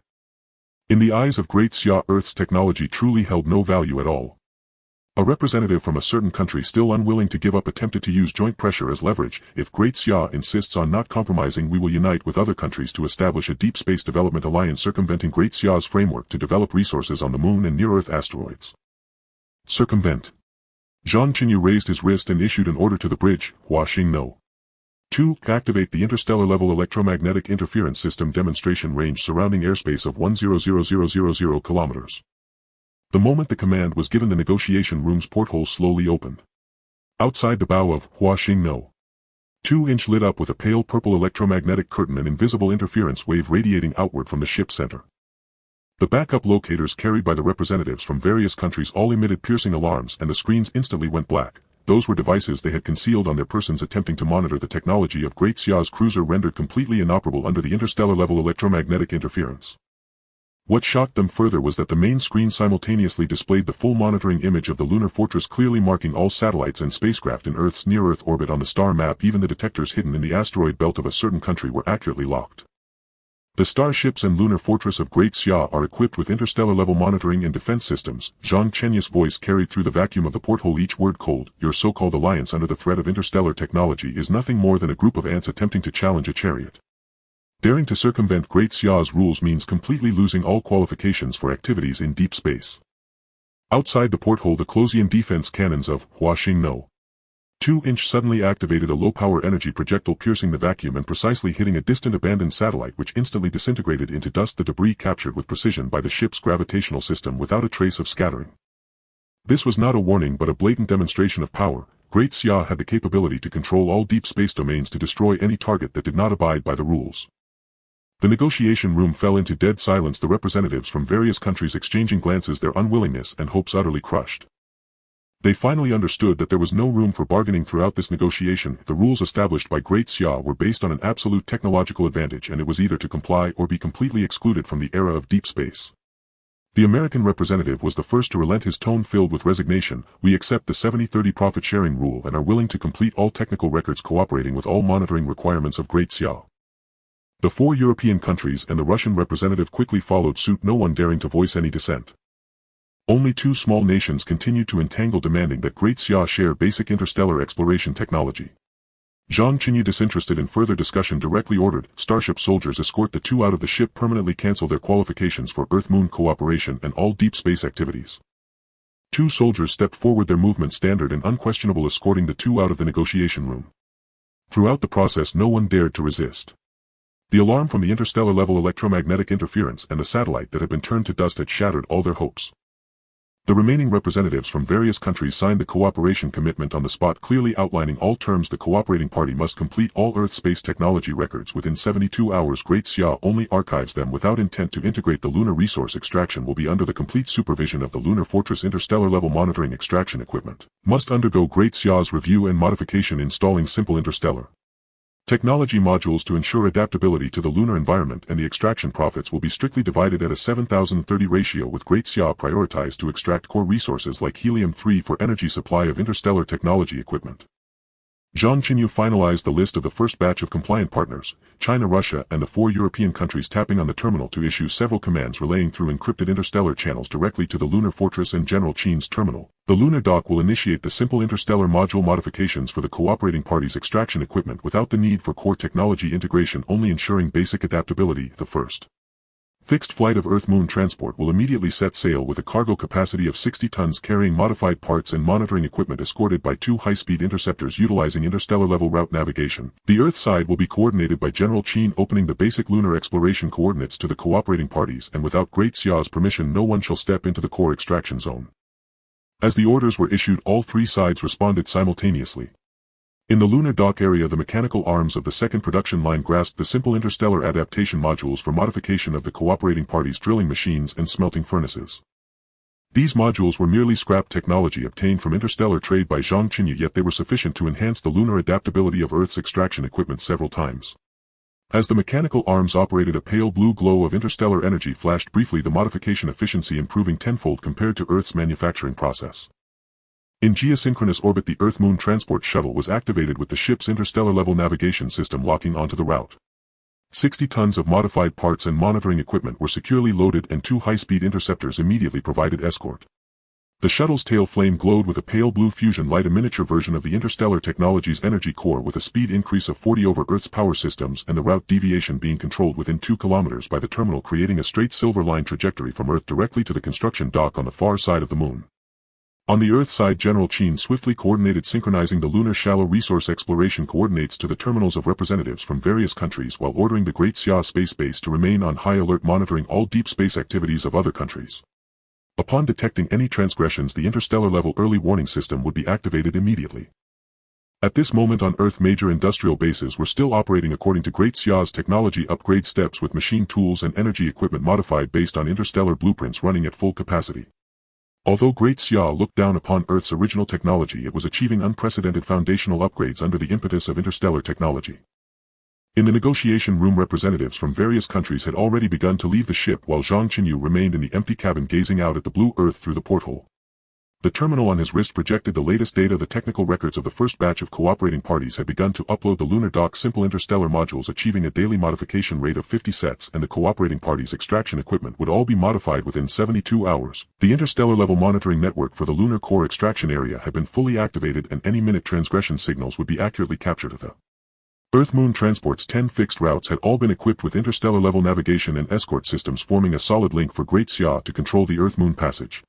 In the eyes of Great Xia, Earth's technology truly held no value at all. A representative from a certain country, still unwilling to give up, attempted to use joint pressure as leverage. If Great Xia insists on not compromising, we will unite with other countries to establish a deep space development alliance circumventing Great Xia's framework to develop resources on the moon and near-Earth asteroids. Circumvent. Zhang Chenyu raised his wrist and issued an order to the bridge. Huaxing No. 2. Activate the interstellar level electromagnetic interference system demonstration range surrounding airspace of 100,000 kilometers. The moment the command was given, the negotiation room's porthole slowly opened. Outside the bow of Huaxing No. 2 lit up with a pale purple electromagnetic curtain, an invisible interference wave radiating outward from the ship's center. The backup locators carried by the representatives from various countries all emitted piercing alarms, and the screens instantly went black. Those were devices they had concealed on their persons, attempting to monitor the technology of Great Xia's cruiser, rendered completely inoperable under the interstellar level electromagnetic interference. What shocked them further was that the main screen simultaneously displayed the full monitoring image of the lunar fortress, clearly marking all satellites and spacecraft in Earth's near-Earth orbit on the star map. Even the detectors hidden in the asteroid belt of a certain country were accurately locked. The starships and lunar fortress of Great Xia are equipped with interstellar-level monitoring and defense systems. Zhang Chenyu's voice carried through the vacuum of the porthole, each word cold. Your so-called alliance under the threat of interstellar technology is nothing more than a group of ants attempting to challenge a chariot. Daring to circumvent Great Xia's rules means completely losing all qualifications for activities in deep space. Outside the porthole, the Closian defense cannons of Huaxing No. 2 suddenly activated a low-power energy projectile, piercing the vacuum and precisely hitting a distant abandoned satellite, which instantly disintegrated into dust, the debris captured with precision by the ship's gravitational system without a trace of scattering. This was not a warning but a blatant demonstration of power. Great Xia had the capability to control all deep space domains, to destroy any target that did not abide by the rules. The negotiation room fell into dead silence, the representatives from various countries exchanging glances, their unwillingness and hopes utterly crushed. They finally understood that there was no room for bargaining throughout this negotiation. The rules established by Great Xia were based on an absolute technological advantage, and it was either to comply or be completely excluded from the era of deep space. The American representative was the first to relent, his tone filled with resignation. We accept the 70-30 profit-sharing rule and are willing to complete all technical records, cooperating with all monitoring requirements of Great Xia. The 4 European countries and the Russian representative quickly followed suit, no one daring to voice any dissent. Only 2 small nations continued to entangle, demanding that Great Xia share basic interstellar exploration technology. Zhang Chenyu, disinterested in further discussion, directly ordered Starship soldiers escort the 2 out of the ship, permanently cancel their qualifications for Earth-Moon cooperation and all deep space activities. 2 soldiers stepped forward, their movement standard and unquestionable, escorting the 2 out of the negotiation room. Throughout the process, no one dared to resist. The alarm from the interstellar-level electromagnetic interference and the satellite that had been turned to dust had shattered all their hopes. The remaining representatives from various countries signed the cooperation commitment on the spot, clearly outlining all terms. The cooperating party must complete all Earth space technology records within 72 hours. Great Xia only archives them without intent to integrate. The lunar resource extraction will be under the complete supervision of the Lunar Fortress. Interstellar-level monitoring extraction equipment must undergo Great Xia's review and modification, installing simple interstellar technology modules to ensure adaptability to the lunar environment, and the extraction profits will be strictly divided at a 7,030 ratio, with Great Xia prioritized to extract core resources like helium-3 for energy supply of interstellar technology equipment. Zhang Chenyu finalized the list of the first batch of compliant partners, China, Russia, and the 4 European countries, tapping on the terminal to issue several commands relaying through encrypted interstellar channels directly to the Lunar Fortress and General Qin's terminal. The lunar dock will initiate the simple interstellar module modifications for the cooperating parties' extraction equipment without the need for core technology integration, only ensuring basic adaptability. The first Fixed flight of Earth-Moon transport will immediately set sail with a cargo capacity of 60 tons carrying modified parts and monitoring equipment escorted by 2 high-speed interceptors utilizing interstellar-level route navigation. The Earth side will be coordinated by General Chen opening the basic lunar exploration coordinates to the cooperating parties, and without Great Xia's permission no one shall step into the core extraction zone. As the orders were issued, all 3 sides responded simultaneously. In the lunar dock area, the mechanical arms of the second production line grasped the simple interstellar adaptation modules for modification of the cooperating parties' drilling machines and smelting furnaces. These modules were merely scrap technology obtained from interstellar trade by Zhang Chenyu, yet they were sufficient to enhance the lunar adaptability of Earth's extraction equipment several times. As the mechanical arms operated, a pale blue glow of interstellar energy flashed briefly, the modification efficiency improving tenfold compared to Earth's manufacturing process. In geosynchronous orbit, the Earth-Moon transport shuttle was activated with the ship's interstellar-level navigation system locking onto the route. 60 tons of modified parts and monitoring equipment were securely loaded, and 2 high-speed interceptors immediately provided escort. The shuttle's tail flame glowed with a pale blue fusion light, a miniature version of the interstellar technology's energy core with a speed increase of 40 over Earth's power systems, and the route deviation being controlled within 2 kilometers by the terminal, creating a straight silver line trajectory from Earth directly to the construction dock on the far side of the Moon. On the Earth side, General Chen swiftly coordinated synchronizing the lunar shallow resource exploration coordinates to the terminals of representatives from various countries, while ordering the Great Xia Space Base to remain on high alert, monitoring all deep space activities of other countries. Upon detecting any transgressions, the interstellar-level early warning system would be activated immediately. At this moment on Earth, major industrial bases were still operating according to Great Xia's technology upgrade steps, with machine tools and energy equipment modified based on interstellar blueprints running at full capacity. Although Great Xia looked down upon Earth's original technology, it was achieving unprecedented foundational upgrades under the impetus of interstellar technology. In the negotiation room, representatives from various countries had already begun to leave the ship, while Zhang Chenyu remained in the empty cabin gazing out at the blue Earth through the porthole. The terminal on his wrist projected the latest data. The technical records of the first batch of cooperating parties had begun to upload the lunar dock simple interstellar modules, achieving a daily modification rate of 50 sets, and the cooperating parties' extraction equipment would all be modified within 72 hours. The interstellar level monitoring network for the lunar core extraction area had been fully activated, and any minute transgression signals would be accurately captured. The Earth-Moon transport's 10 fixed routes had all been equipped with interstellar level navigation and escort systems, forming a solid link for Great Xia to control the Earth-Moon passage.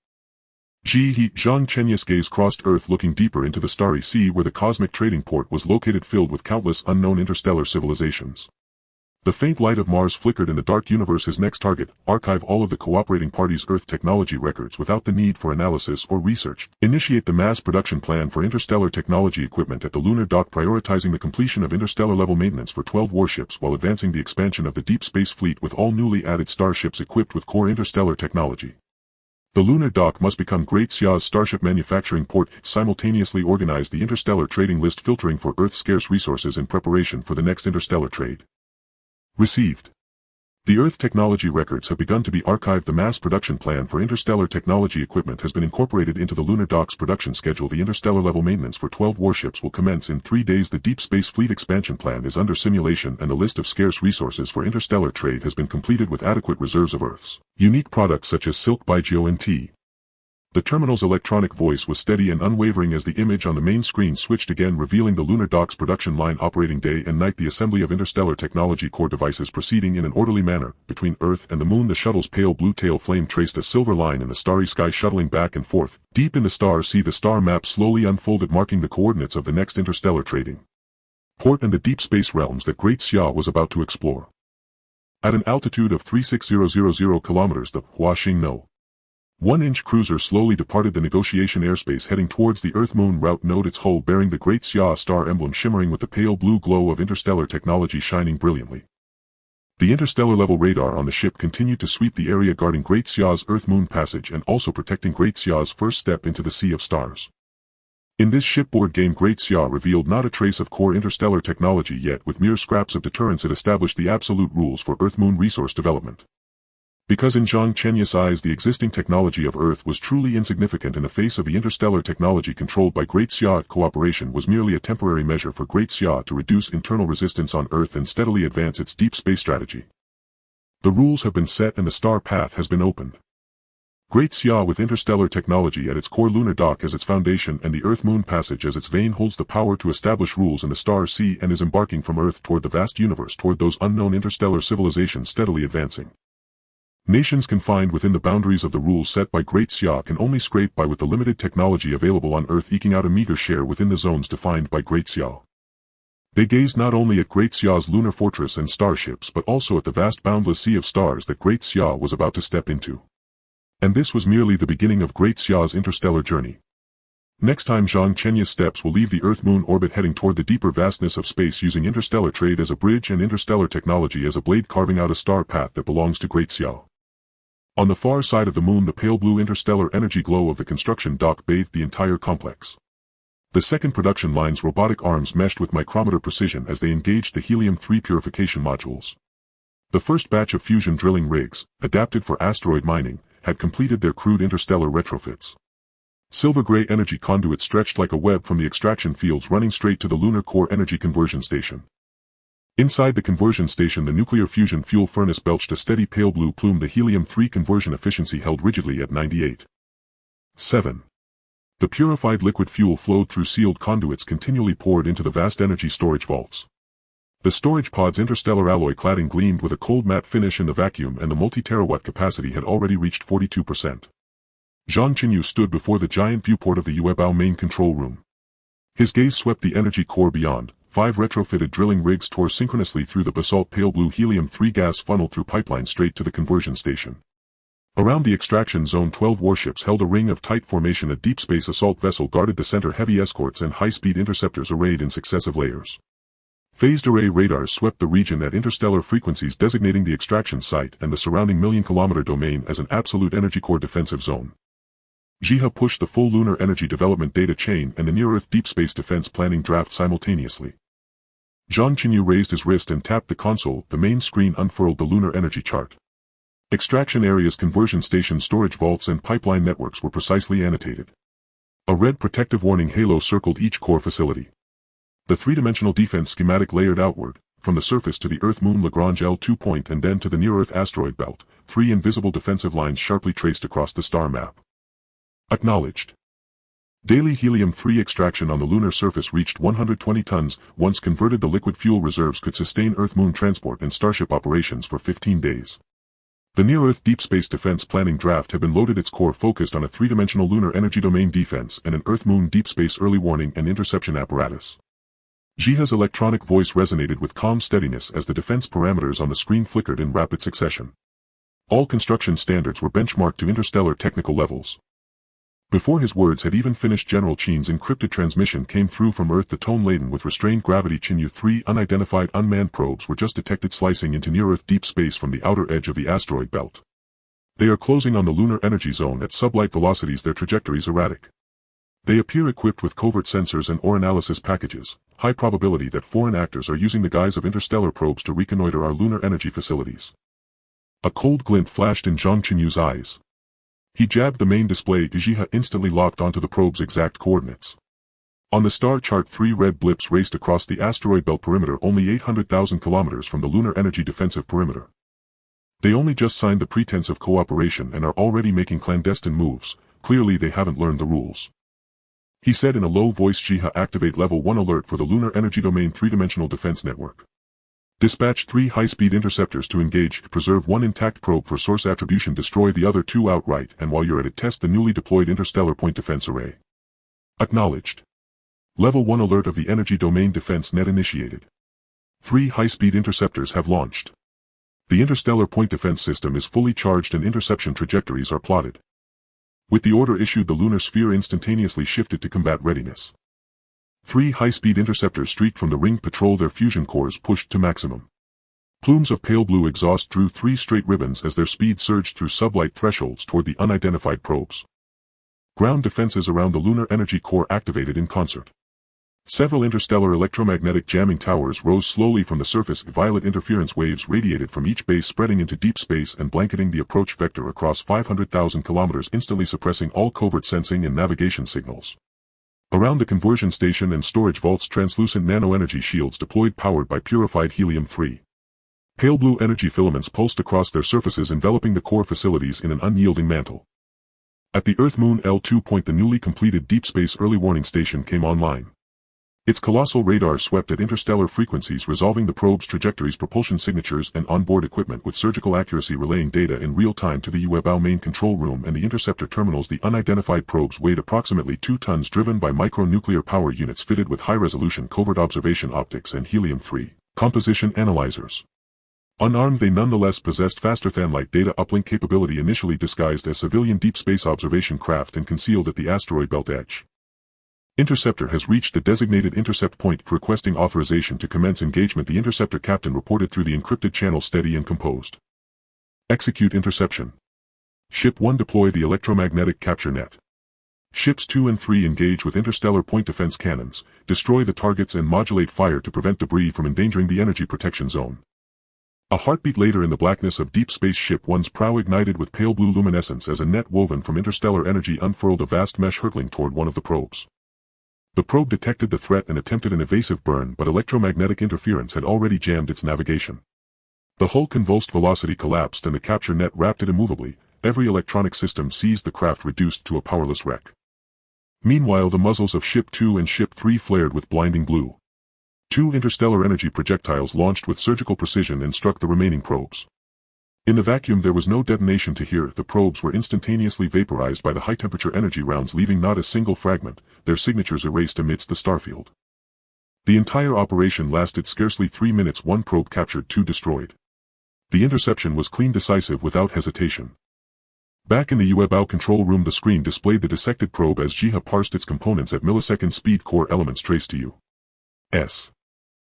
Zhang Chenyu's gaze crossed Earth, looking deeper into the starry sea where the cosmic trading port was located, filled with countless unknown interstellar civilizations. The faint light of Mars flickered in the dark universe. His next target: archive all of the cooperating parties' Earth technology records without the need for analysis or research. Initiate the mass production plan for interstellar technology equipment at the lunar dock, prioritizing the completion of interstellar level maintenance for 12 warships while advancing the expansion of the deep space fleet with all newly added starships equipped with core interstellar technology. The lunar dock must become Great Xia's Starship manufacturing port. Simultaneously organize the interstellar trading list, filtering for Earth's scarce resources in preparation for the next interstellar trade. Received. The Earth technology records have begun to be archived. The mass production plan for interstellar technology equipment has been incorporated into the lunar dock's production schedule. The interstellar level maintenance for 12 warships will commence in 3 days. The deep space fleet expansion plan is under simulation, and the list of scarce resources for interstellar trade has been completed with adequate reserves of Earth's unique products such as silk, baijio, and tea. The terminal's electronic voice was steady and unwavering as the image on the main screen switched again, revealing the lunar dock's production line operating day and night. The assembly of interstellar technology core devices proceeding in an orderly manner. Between Earth and the Moon, the shuttle's pale blue tail flame traced a silver line in the starry sky, shuttling back and forth. Deep in the star sea, the star map slowly unfolded, marking the coordinates of the next interstellar trading port and the deep space realms that Great Xia was about to explore. At an altitude of 36000 kilometers, the Huaxing No. 1-inch cruiser slowly departed the negotiation airspace, heading towards the Earth-Moon route node, its hull bearing the Great Xia star emblem shimmering with the pale blue glow of interstellar technology shining brilliantly. The interstellar-level radar on the ship continued to sweep the area, guarding Great Xia's Earth-Moon passage and also protecting Great Xia's first step into the Sea of Stars. In this shipboard game, Great Xia revealed not a trace of core interstellar technology, yet with mere scraps of deterrence it established the absolute rules for Earth-Moon resource development. Because in Zhang Chenyu's eyes the existing technology of Earth was truly insignificant in the face of the interstellar technology controlled by Great Xia, cooperation was merely a temporary measure for Great Xia to reduce internal resistance on Earth and steadily advance its deep space strategy. The rules have been set and the star path has been opened. Great Xia, with interstellar technology at its core, lunar dock as its foundation, and the Earth-Moon passage as its vein, holds the power to establish rules in the star sea and is embarking from Earth toward the vast universe, toward those unknown interstellar civilizations steadily advancing. Nations confined within the boundaries of the rules set by Great Xia can only scrape by with the limited technology available on Earth, eking out a meager share within the zones defined by Great Xia. They gazed not only at Great Xia's lunar fortress and starships but also at the vast boundless sea of stars that Great Xia was about to step into. And this was merely the beginning of Great Xia's interstellar journey. Next time Zhang Chenyu's steps will leave the Earth-Moon orbit, heading toward the deeper vastness of space, using interstellar trade as a bridge and interstellar technology as a blade, carving out a star path that belongs to Great Xia. On the far side of the moon, the pale blue interstellar energy glow of the construction dock bathed the entire complex. The second production line's robotic arms meshed with micrometer precision as they engaged the helium-3 purification modules. The first batch of fusion drilling rigs, adapted for asteroid mining, had completed their crude interstellar retrofits. Silver-gray energy conduits stretched like a web from the extraction fields, running straight to the lunar core energy conversion station. Inside the conversion station, the nuclear fusion fuel furnace belched a steady pale blue plume. The helium-3 conversion efficiency held rigidly at 98.7. The purified liquid fuel flowed through sealed conduits, continually poured into the vast energy storage vaults. The storage pod's interstellar alloy cladding gleamed with a cold matte finish in the vacuum, and the multi-terawatt capacity had already reached 42%. Zhang Chenyu stood before the giant viewport of the Yuebao main control room. His gaze swept the energy core beyond. 5 retrofitted drilling rigs tore synchronously through the basalt pale blue helium-3 gas funneled through pipeline straight to the conversion station. Around the extraction zone, 12 warships held a ring of tight formation. A deep space assault vessel guarded the center, heavy escorts and high-speed interceptors arrayed in successive layers. Phased array radars swept the region at interstellar frequencies, designating the extraction site and the surrounding million-kilometer domain as an absolute energy core defensive zone. Zhiha pushed the full lunar energy development data chain and the near-Earth deep space defense planning draft simultaneously. Zhang Chenyu raised his wrist and tapped the console. The main screen unfurled the lunar energy chart. Extraction areas, conversion stations, storage vaults and pipeline networks were precisely annotated. A red protective warning halo circled each core facility. The three-dimensional defense schematic layered outward, from the surface to the Earth-Moon Lagrange L2 point and then to the near-Earth asteroid belt. 3 invisible defensive lines sharply traced across the star map. Acknowledged. Daily helium-3 extraction on the lunar surface reached 120 tons. Once converted, the liquid fuel reserves could sustain Earth-Moon transport and Starship operations for 15 days. The near-Earth deep space defense planning draft had been loaded. Its core focused on a 3-dimensional lunar energy domain defense and an Earth-Moon deep space early warning and interception apparatus. Zhiha's electronic voice resonated with calm steadiness as the defense parameters on the screen flickered in rapid succession. All construction standards were benchmarked to interstellar technical levels. Before his words had even finished, General Qin's encrypted transmission came through from Earth, the tone laden with restrained gravity. Chenyu, 3 unidentified unmanned probes were just detected slicing into near-Earth deep space from the outer edge of the asteroid belt. They are closing on the lunar energy zone at sublight velocities, their trajectories erratic. They appear equipped with covert sensors and or analysis packages. High probability that foreign actors are using the guise of interstellar probes to reconnoiter our lunar energy facilities. A cold glint flashed in Zhang Chenyu's eyes. He jabbed the main display. Zhiha instantly locked onto the probe's exact coordinates. On the star chart, 3 red blips raced across the asteroid belt perimeter, only 800,000 kilometers from the lunar energy defensive perimeter. They only just signed the pretense of cooperation and are already making clandestine moves. Clearly they haven't learned the rules. He said in a low voice. Zhiha, activate level 1 alert for the lunar energy domain 3-dimensional defense network. Dispatch 3 high-speed interceptors to engage. Preserve 1 intact probe for source attribution. Destroy the other 2 outright, and while you're at it, test the newly deployed interstellar point defense array. Acknowledged. Level 1 alert of the energy domain defense net initiated. 3 high-speed interceptors have launched. The interstellar point defense system is fully charged and interception trajectories are plotted. With the order issued, the lunar sphere instantaneously shifted to combat readiness. 3 high-speed interceptors streaked from the ring patrol, their fusion cores pushed to maximum. Plumes of pale blue exhaust drew 3 straight ribbons as their speed surged through sublight thresholds toward the unidentified probes. Ground defenses around the lunar energy core activated in concert. Several interstellar electromagnetic jamming towers rose slowly from the surface. Violet interference waves radiated from each base, spreading into deep space and blanketing the approach vector across 500,000 kilometers, instantly suppressing all covert sensing and navigation signals. Around the conversion station and storage vaults, translucent nano-energy shields deployed, powered by purified helium-3. Pale blue energy filaments pulsed across their surfaces, enveloping the core facilities in an unyielding mantle. At the Earth-Moon L2 point, the newly completed deep space early warning station came online. Its colossal radar swept at interstellar frequencies, resolving the probe's trajectories, propulsion signatures, and onboard equipment with surgical accuracy, relaying data in real time to the UEBAO main control room and the interceptor terminals. The unidentified probes weighed approximately 2 tons, driven by micronuclear power units fitted with high-resolution covert observation optics and helium-3 composition analyzers. Unarmed, they nonetheless possessed faster-than-light data uplink capability, initially disguised as civilian deep space observation craft and concealed at the asteroid belt edge. Interceptor has reached the designated intercept point, requesting authorization to commence engagement. The interceptor captain reported through the encrypted channel, steady and composed. Execute interception. Ship 1, deploy the electromagnetic capture net. Ships 2 and 3 engage with interstellar point defense cannons, destroy the targets and modulate fire to prevent debris from endangering the energy protection zone. A heartbeat later, in the blackness of deep space, Ship 1's prow ignited with pale blue luminescence as a net woven from interstellar energy unfurled, a vast mesh hurtling toward one of the probes. The probe detected the threat and attempted an evasive burn, but electromagnetic interference had already jammed its navigation. The hull convulsed, velocity collapsed, and the capture net wrapped it immovably. Every electronic system seized, the craft reduced to a powerless wreck. Meanwhile, the muzzles of Ship 2 and Ship 3 flared with blinding blue. 2 interstellar energy projectiles launched with surgical precision and struck the remaining probes. In the vacuum there was no detonation to hear. The probes were instantaneously vaporized by the high-temperature energy rounds, leaving not a single fragment, their signatures erased amidst the starfield. The entire operation lasted scarcely 3 minutes. 1 probe captured, 2 destroyed. The interception was clean, decisive, without hesitation. Back in the UEBAO control room, the screen displayed the dissected probe as Jiha parsed its components at millisecond speed. Core elements traced to U.S.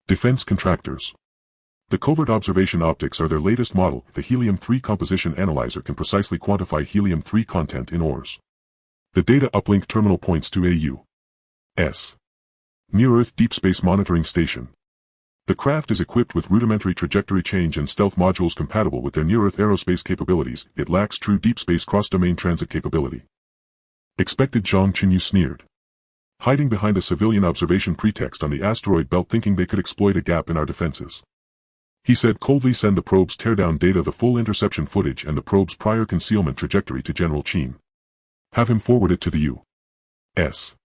defense contractors. The covert observation optics are their latest model. The helium-3 composition analyzer can precisely quantify helium-3 content in ores. The data uplink terminal points to a U.S. near-Earth deep space monitoring station. The craft is equipped with rudimentary trajectory change and stealth modules compatible with their near-Earth aerospace capabilities. It lacks true deep space cross-domain transit capability. Expected, Zhang Chenyu sneered. Hiding behind a civilian observation pretext on the asteroid belt, thinking they could exploit a gap in our defenses. He said coldly, send the probe's teardown data, the full interception footage and the probe's prior concealment trajectory to General Chen. Have him forward it to the U.S.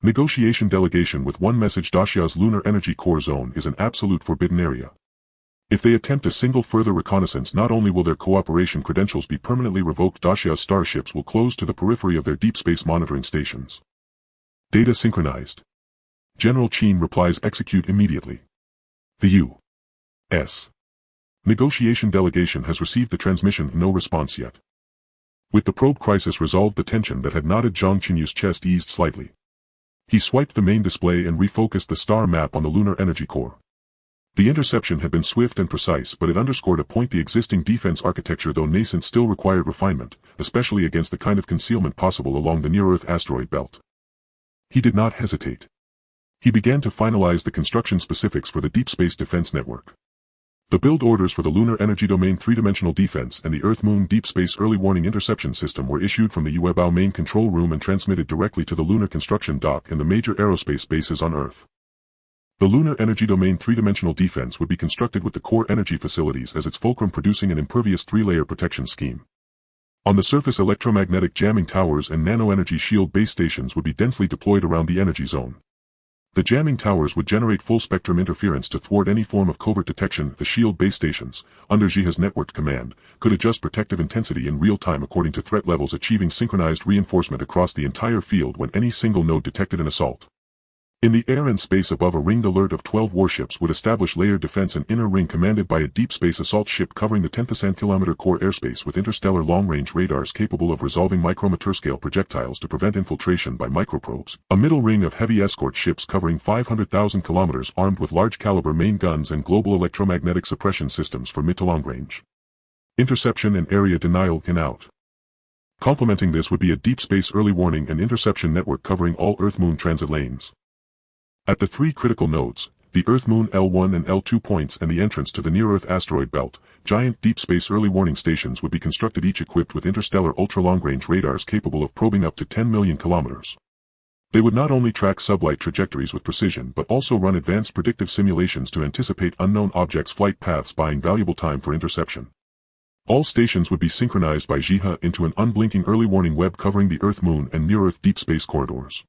negotiation delegation with one message: Daxia's lunar energy core zone is an absolute forbidden area. If they attempt a single further reconnaissance, not only will their cooperation credentials be permanently revoked, Daxia's starships will close to the periphery of their deep space monitoring stations. Data synchronized. General Chen replies, execute immediately. The U.S. negotiation delegation has received the transmission, no response yet. With the probe crisis resolved, the tension that had knotted Zhang Chenyu's chest eased slightly. He swiped the main display and refocused the star map on the lunar energy core. The interception had been swift and precise, but it underscored a point: the existing defense architecture, though nascent, still required refinement, especially against the kind of concealment possible along the near-Earth asteroid belt. He did not hesitate. He began to finalize the construction specifics for the deep space defense network. The build orders for the Lunar Energy Domain 3-dimensional defense and the Earth-Moon Deep Space Early Warning Interception System were issued from the UEBAO main control room and transmitted directly to the Lunar Construction Dock and the major aerospace bases on Earth. The Lunar Energy Domain 3-dimensional defense would be constructed with the core energy facilities as its fulcrum, producing an impervious 3-layer protection scheme. On the surface, electromagnetic jamming towers and nano-energy shield base stations would be densely deployed around the energy zone. The jamming towers would generate full-spectrum interference to thwart any form of covert detection. The shield base stations, under Jiha's networked command, could adjust protective intensity in real time according to threat levels, achieving synchronized reinforcement across the entire field when any single node detected an assault. In the air and space above, a ringed alert of 12 warships would establish layered defense, an inner ring commanded by a deep space assault ship covering the 10,000-kilometer core airspace with interstellar long-range radars capable of resolving micrometer-scale projectiles to prevent infiltration by microprobes. A middle ring of heavy escort ships covering 500,000 kilometers armed with large-caliber main guns and global electromagnetic suppression systems for mid to long range. Interception and area denial in out. Complementing this would be a deep space early warning and interception network covering all Earth-Moon transit lanes. At the 3 critical nodes, the Earth-Moon L1 and L2 points and the entrance to the near-Earth asteroid belt, giant deep space early warning stations would be constructed, each equipped with interstellar ultra-long-range radars capable of probing up to 10 million kilometers. They would not only track sublight trajectories with precision but also run advanced predictive simulations to anticipate unknown objects' flight paths, buying valuable time for interception. All stations would be synchronized by Jiha into an unblinking early warning web covering the Earth-Moon and near-Earth deep space corridors.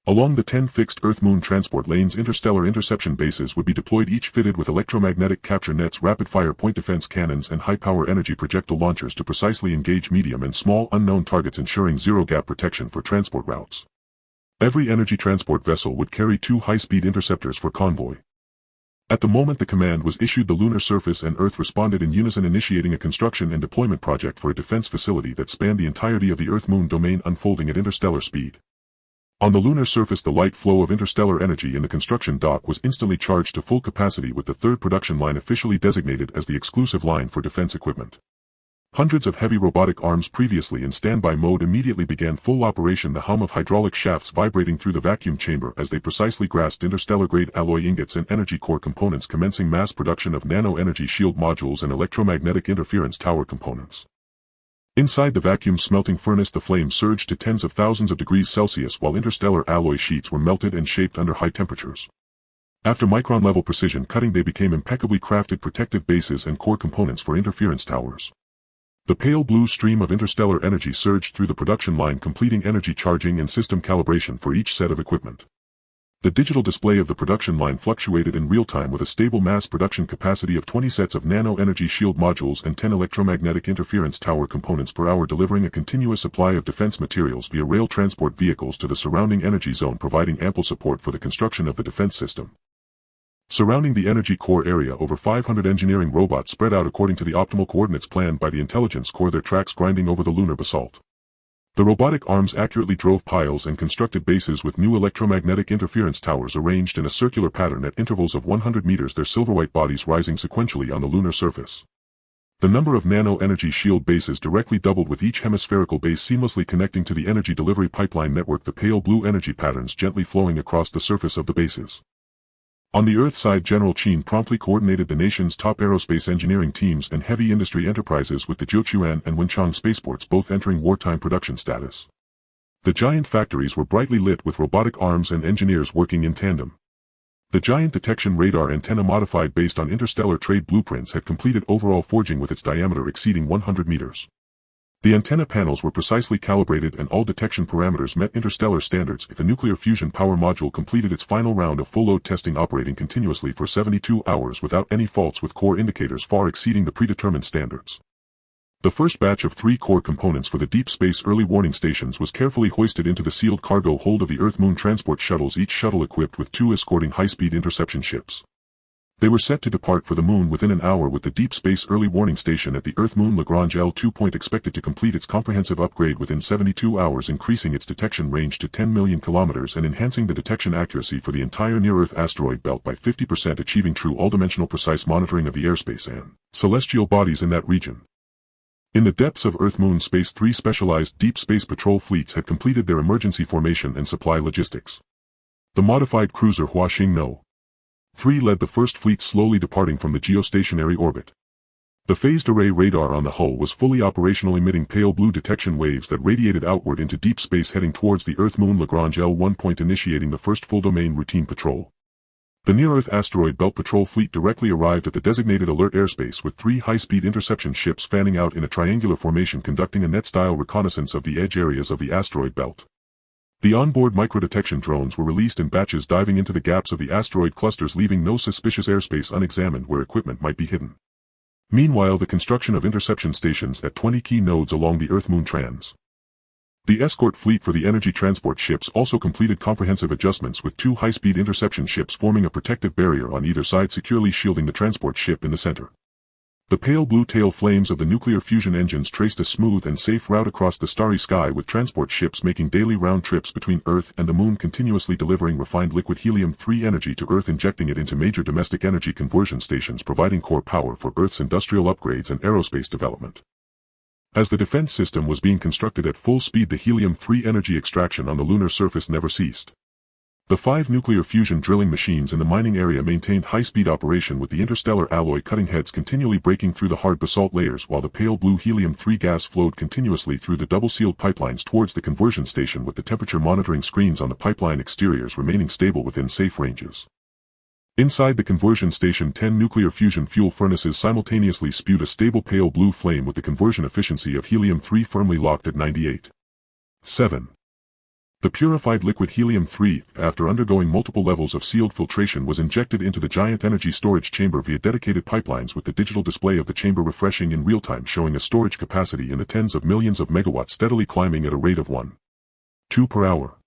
Along the 10 fixed Earth-Moon transport lanes, interstellar interception bases would be deployed, each fitted with electromagnetic capture nets, rapid-fire point defense cannons, and high-power energy projectile launchers to precisely engage medium and small unknown targets, ensuring zero-gap protection for transport routes. Every energy transport vessel would carry 2 high-speed interceptors for convoy. At the moment the command was issued, the lunar surface and Earth responded in unison, initiating a construction and deployment project for a defense facility that spanned the entirety of the Earth-Moon domain, unfolding at interstellar speed. On the lunar surface, the light flow of interstellar energy in the construction dock was instantly charged to full capacity, with the third production line officially designated as the exclusive line for defense equipment. Hundreds of heavy robotic arms previously in standby mode immediately began full operation, the hum of hydraulic shafts vibrating through the vacuum chamber as they precisely grasped interstellar-grade alloy ingots and energy core components, commencing mass production of nano-energy shield modules and electromagnetic interference tower components. Inside the vacuum smelting furnace, the flames surged to tens of thousands of degrees Celsius while interstellar alloy sheets were melted and shaped under high temperatures. After micron-level precision cutting, they became impeccably crafted protective bases and core components for interference towers. The pale blue stream of interstellar energy surged through the production line, completing energy charging and system calibration for each set of equipment. The digital display of the production line fluctuated in real time with a stable mass production capacity of 20 sets of nano-energy shield modules and 10 electromagnetic interference tower components per hour, delivering a continuous supply of defense materials via rail transport vehicles to the surrounding energy zone, providing ample support for the construction of the defense system. Surrounding the energy core area, over 500 engineering robots spread out according to the optimal coordinates planned by the intelligence core, their tracks grinding over the lunar basalt. The robotic arms accurately drove piles and constructed bases with new electromagnetic interference towers arranged in a circular pattern at intervals of 100 meters, their silver-white bodies rising sequentially on the lunar surface. The number of nano-energy shield bases directly doubled, with each hemispherical base seamlessly connecting to the energy delivery pipeline network, the pale blue energy patterns gently flowing across the surface of the bases. On the Earth side, General Chen promptly coordinated the nation's top aerospace engineering teams and heavy industry enterprises, with the Jiuquan and Wenchang spaceports both entering wartime production status. The giant factories were brightly lit with robotic arms and engineers working in tandem. The giant detection radar antenna, modified based on interstellar trade blueprints, had completed overall forging with its diameter exceeding 100 meters. The antenna panels were precisely calibrated and all detection parameters met interstellar standards. The nuclear fusion power module completed its final round of full-load testing, operating continuously for 72 hours without any faults, with core indicators far exceeding the predetermined standards. The first batch of 3 core components for the deep space early warning stations was carefully hoisted into the sealed cargo hold of the Earth-Moon transport shuttles, each shuttle equipped with 2 escorting high-speed interception ships. They were set to depart for the Moon within an hour, with the Deep Space Early Warning Station at the Earth-Moon Lagrange L2 expected to complete its comprehensive upgrade within 72 hours, increasing its detection range to 10 million kilometers and enhancing the detection accuracy for the entire near-Earth asteroid belt by 50%, achieving true all-dimensional precise monitoring of the airspace and celestial bodies in that region. In the depths of Earth-Moon space, 3 specialized deep space patrol fleets had completed their emergency formation and supply logistics. The modified cruiser Huaxing No. 3 led the first fleet, slowly departing from the geostationary orbit. The phased array radar on the hull was fully operational, emitting pale blue detection waves that radiated outward into deep space, heading towards the Earth-Moon Lagrange L1, initiating the first full domain routine patrol. The near-Earth asteroid belt patrol fleet directly arrived at the designated alert airspace, with 3 high-speed interception ships fanning out in a triangular formation, conducting a net-style reconnaissance of the edge areas of the asteroid belt. The onboard microdetection drones were released in batches, diving into the gaps of the asteroid clusters, leaving no suspicious airspace unexamined where equipment might be hidden. Meanwhile, the construction of interception stations at 20 key nodes along the Earth-Moon trans. The escort fleet for the energy transport ships also completed comprehensive adjustments, with 2 high-speed interception ships forming a protective barrier on either side, securely shielding the transport ship in the center. The pale blue tail flames of the nuclear fusion engines traced a smooth and safe route across the starry sky, with transport ships making daily round trips between Earth and the Moon, continuously delivering refined liquid helium-3 energy to Earth, injecting it into major domestic energy conversion stations, providing core power for Earth's industrial upgrades and aerospace development. As the defense system was being constructed at full speed, the helium-3 energy extraction on the lunar surface never ceased. The 5 nuclear fusion drilling machines in the mining area maintained high-speed operation, with the interstellar alloy cutting heads continually breaking through the hard basalt layers, while the pale blue helium-3 gas flowed continuously through the double-sealed pipelines towards the conversion station, with the temperature monitoring screens on the pipeline exteriors remaining stable within safe ranges. Inside the conversion station, 10 nuclear fusion fuel furnaces simultaneously spewed a stable pale blue flame, with the conversion efficiency of helium-3 firmly locked at 98.7%. The purified liquid helium-3, after undergoing multiple levels of sealed filtration, was injected into the giant energy storage chamber via dedicated pipelines, with the digital display of the chamber refreshing in real time, showing a storage capacity in the tens of millions of megawatts, steadily climbing at a rate of 1.2 per hour.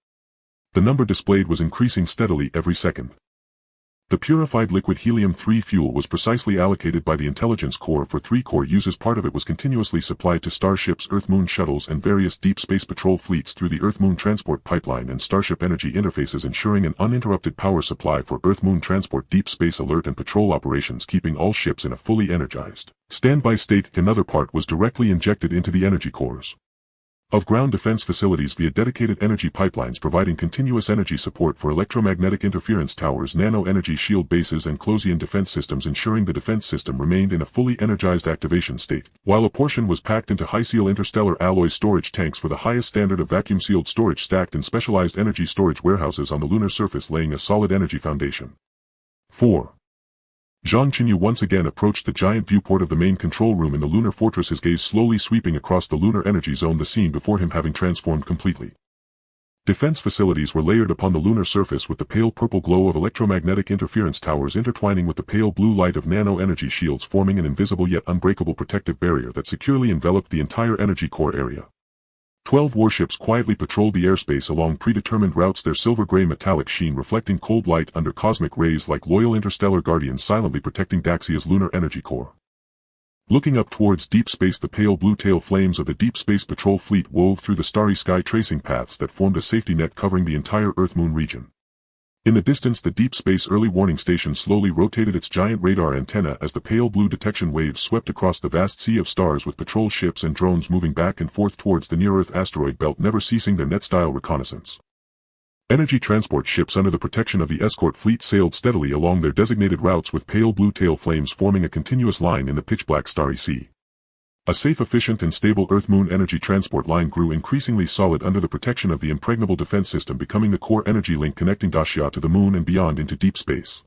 The number displayed was increasing steadily every second. The purified liquid helium-3 fuel was precisely allocated by the intelligence core for 3 core uses. Part of it was continuously supplied to Starship's Earth-Moon shuttles and various deep space patrol fleets through the Earth-Moon transport pipeline and Starship energy interfaces, ensuring an uninterrupted power supply for Earth-Moon transport, deep space alert and patrol operations, keeping all ships in a fully energized standby state. Another part was directly injected into the energy cores of ground defense facilities via dedicated energy pipelines, providing continuous energy support for electromagnetic interference towers, nano-energy shield bases and Closian defense systems, ensuring the defense system remained in a fully energized activation state, while a portion was packed into high-seal interstellar alloy storage tanks for the highest standard of vacuum-sealed storage, stacked in specialized energy storage warehouses on the lunar surface, laying a solid energy foundation. 4. Zhang Chenyu once again approached the giant viewport of the main control room in the lunar fortress, his gaze slowly sweeping across the lunar energy zone, the scene before him having transformed completely. Defense facilities were layered upon the lunar surface, with the pale purple glow of electromagnetic interference towers intertwining with the pale blue light of nano-energy shields, forming an invisible yet unbreakable protective barrier that securely enveloped the entire energy core area. 12 warships quietly patrolled the airspace along predetermined routes, their silver-gray metallic sheen reflecting cold light under cosmic rays like loyal interstellar guardians, silently protecting Daxia's lunar energy core. Looking up towards deep space, the pale blue tail flames of the Deep Space Patrol fleet wove through the starry sky, tracing paths that formed a safety net covering the entire Earth-Moon region. In the distance, the Deep Space Early Warning Station slowly rotated its giant radar antenna as the pale blue detection waves swept across the vast sea of stars, with patrol ships and drones moving back and forth towards the near-Earth asteroid belt, never ceasing their net-style reconnaissance. Energy transport ships under the protection of the escort fleet sailed steadily along their designated routes, with pale blue tail flames forming a continuous line in the pitch-black starry sea. A safe, efficient and stable Earth-Moon energy transport line grew increasingly solid under the protection of the impregnable defense system, becoming the core energy link connecting Daxia to the Moon and beyond into deep space.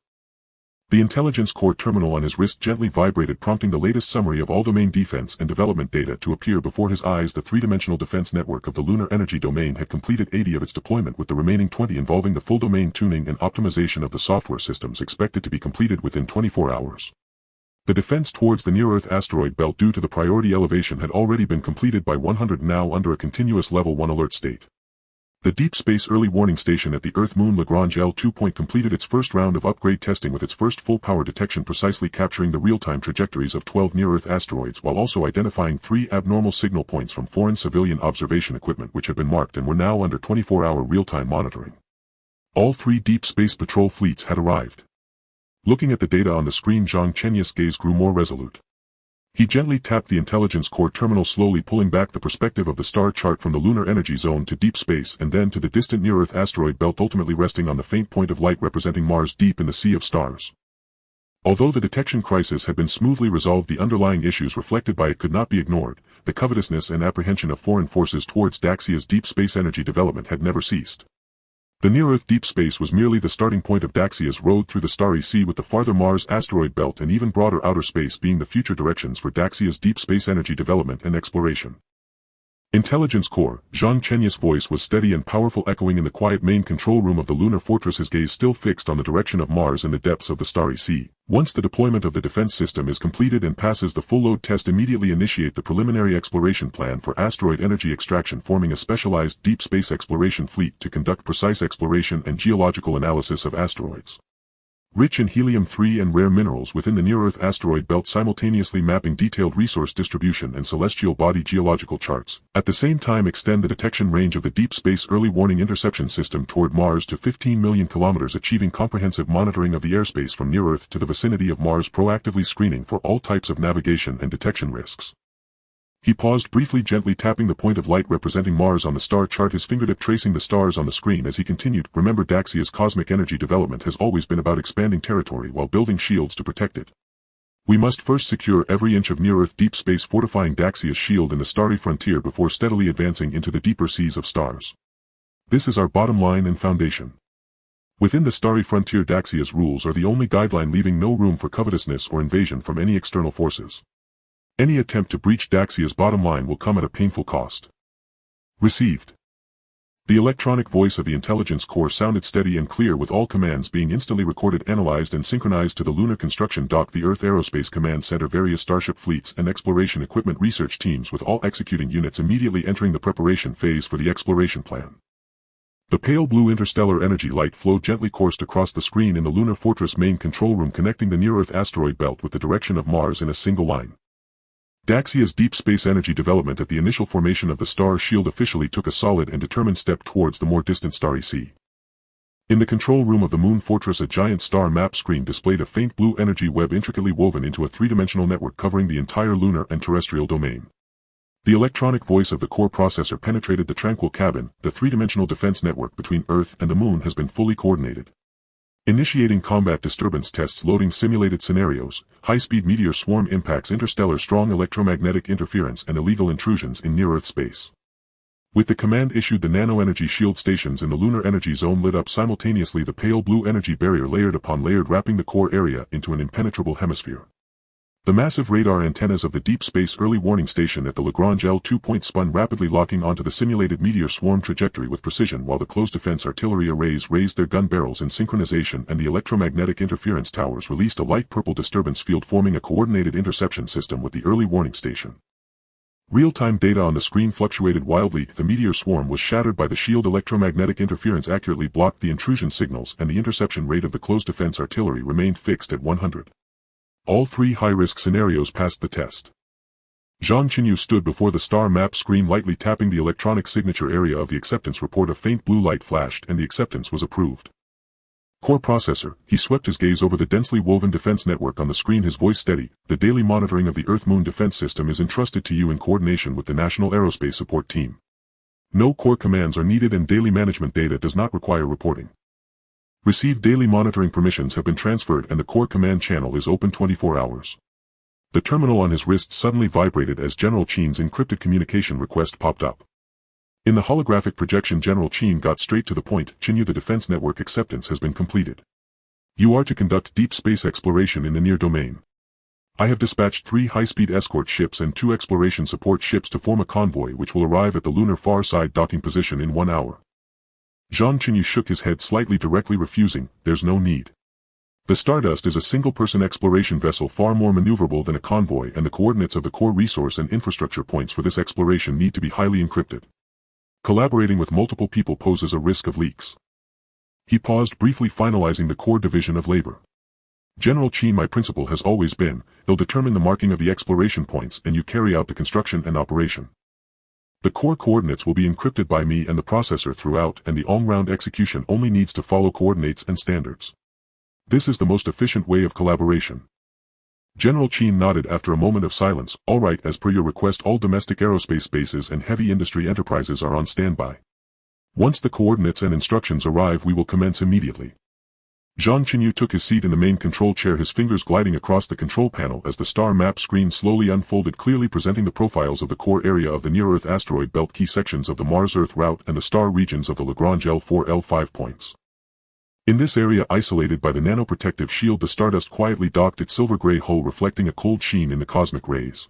The intelligence core terminal on his wrist gently vibrated, prompting the latest summary of all domain defense and development data to appear before his eyes. The three-dimensional defense network of the lunar energy domain had completed 80 of its deployment, with the remaining 20 involving the full domain tuning and optimization of the software systems expected to be completed within 24 hours. The defense towards the near-Earth asteroid belt, due to the priority elevation, had already been completed by 100, now under a continuous Level 1 alert state. The Deep Space Early Warning Station at the Earth-Moon Lagrange L2 point completed its first round of upgrade testing, with its first full power detection precisely capturing the real-time trajectories of 12 near-Earth asteroids, while also identifying 3 abnormal signal points from foreign civilian observation equipment which had been marked and were now under 24-hour real-time monitoring. All 3 Deep Space Patrol fleets had arrived. Looking at the data on the screen, Zhang Chenyu's gaze grew more resolute. He gently tapped the intelligence core terminal, slowly pulling back the perspective of the star chart from the lunar energy zone to deep space and then to the distant near-Earth asteroid belt, ultimately resting on the faint point of light representing Mars deep in the sea of stars. Although the detection crisis had been smoothly resolved, the underlying issues reflected by it could not be ignored. The covetousness and apprehension of foreign forces towards Daxia's deep space energy development had never ceased. The near-Earth deep space was merely the starting point of Daxia's road through the starry sea, with the farther Mars asteroid belt and even broader outer space being the future directions for Daxia's deep space energy development and exploration. Intelligence Core, Zhang Chenyu's voice was steady and powerful, echoing in the quiet main control room of the lunar fortress, his gaze still fixed on the direction of Mars and the depths of the starry sea. Once the deployment of the defense system is completed and passes the full load test, immediately initiate the preliminary exploration plan for asteroid energy extraction, forming a specialized deep space exploration fleet to conduct precise exploration and geological analysis of asteroids rich in helium-3 and rare minerals within the near-Earth asteroid belt, simultaneously mapping detailed resource distribution and celestial body geological charts. At the same time, extend the detection range of the Deep Space Early Warning Interception System toward Mars to 15 million kilometers, achieving comprehensive monitoring of the airspace from near-Earth to the vicinity of Mars, proactively screening for all types of navigation and detection risks. He paused briefly, gently tapping the point of light representing Mars on the star chart, his fingertip tracing the stars on the screen as he continued. Remember, Daxia's cosmic energy development has always been about expanding territory while building shields to protect it. We must first secure every inch of near-Earth deep space, fortifying Daxia's shield in the starry frontier before steadily advancing into the deeper seas of stars. This is our bottom line and foundation. Within the starry frontier, Daxia's rules are the only guideline, leaving no room for covetousness or invasion from any external forces. Any attempt to breach Daxia's bottom line will come at a painful cost. Received. The electronic voice of the intelligence core sounded steady and clear, with all commands being instantly recorded, analyzed and synchronized to the Lunar Construction Dock, the Earth Aerospace Command Center, various Starship fleets and exploration equipment research teams, with all executing units immediately entering the preparation phase for the exploration plan. The pale blue interstellar energy light flowed gently, coursed across the screen in the Lunar Fortress main control room, connecting the near-Earth asteroid belt with the direction of Mars in a single line. Daxia's deep space energy development at the initial formation of the star shield officially took a solid and determined step towards the more distant starry sea. In the control room of the Moon Fortress, a giant star map screen displayed a faint blue energy web intricately woven into a three-dimensional network covering the entire lunar and terrestrial domain. The electronic voice of the core processor penetrated the tranquil cabin. The three-dimensional defense network between Earth and the Moon has been fully coordinated. Initiating combat disturbance tests, loading simulated scenarios, high-speed meteor swarm impacts, interstellar strong electromagnetic interference and illegal intrusions in near-Earth space. With the command issued, the nano-energy shield stations in the lunar energy zone lit up simultaneously, the pale blue energy barrier layered upon layered, wrapping the core area into an impenetrable hemisphere. The massive radar antennas of the Deep Space Early Warning Station at the Lagrange L2 point spun rapidly, locking onto the simulated meteor swarm trajectory with precision, while the close defense artillery arrays raised their gun barrels in synchronization, and the electromagnetic interference towers released a light purple disturbance field, forming a coordinated interception system with the early warning station. Real-time data on the screen fluctuated wildly. The meteor swarm was shattered by the shield. Electromagnetic interference accurately blocked the intrusion signals, and the interception rate of the close defense artillery remained fixed at 100. All three high-risk scenarios passed the test. Zhang Chenyu stood before the star map screen, lightly tapping the electronic signature area of the acceptance report. A faint blue light flashed, and the acceptance was approved. Core processor, he swept his gaze over the densely woven defense network on the screen, his voice steady. The daily monitoring of the Earth-Moon defense system is entrusted to you in coordination with the National Aerospace Support Team. No core commands are needed, and daily management data does not require reporting. Received daily monitoring permissions have been transferred, and the core command channel is open 24 hours. The terminal on his wrist suddenly vibrated as General Chen's encrypted communication request popped up. In the holographic projection, General Chen got straight to the point. Chenyu, the defense network acceptance has been completed. You are to conduct deep space exploration in the near domain. I have dispatched 3 high-speed escort ships and 2 exploration support ships to form a convoy which will arrive at the lunar far side docking position in 1 hour. Zhang Chenyu shook his head slightly, directly refusing. There's no need. The Stardust is a single-person exploration vessel, far more maneuverable than a convoy, and the coordinates of the core resource and infrastructure points for this exploration need to be highly encrypted. Collaborating with multiple people poses a risk of leaks. He paused briefly, finalizing the core division of labor. General Chen, my principle has always been, they'll determine the marking of the exploration points and you carry out the construction and operation. The core coordinates will be encrypted by me and the processor throughout, and the all-round execution only needs to follow coordinates and standards. This is the most efficient way of collaboration. General Chen nodded after a moment of silence. All right, as per your request, all domestic aerospace bases and heavy industry enterprises are on standby. Once the coordinates and instructions arrive, we will commence immediately. Zhang Chenyu took his seat in the main control chair, his fingers gliding across the control panel as the star map screen slowly unfolded, clearly presenting the profiles of the core area of the near-Earth asteroid belt, key sections of the Mars-Earth route, and the star regions of the Lagrange L4 L5 points. In this area, isolated by the nanoprotective shield, the Stardust quietly docked, its silver-gray hull reflecting a cold sheen in the cosmic rays.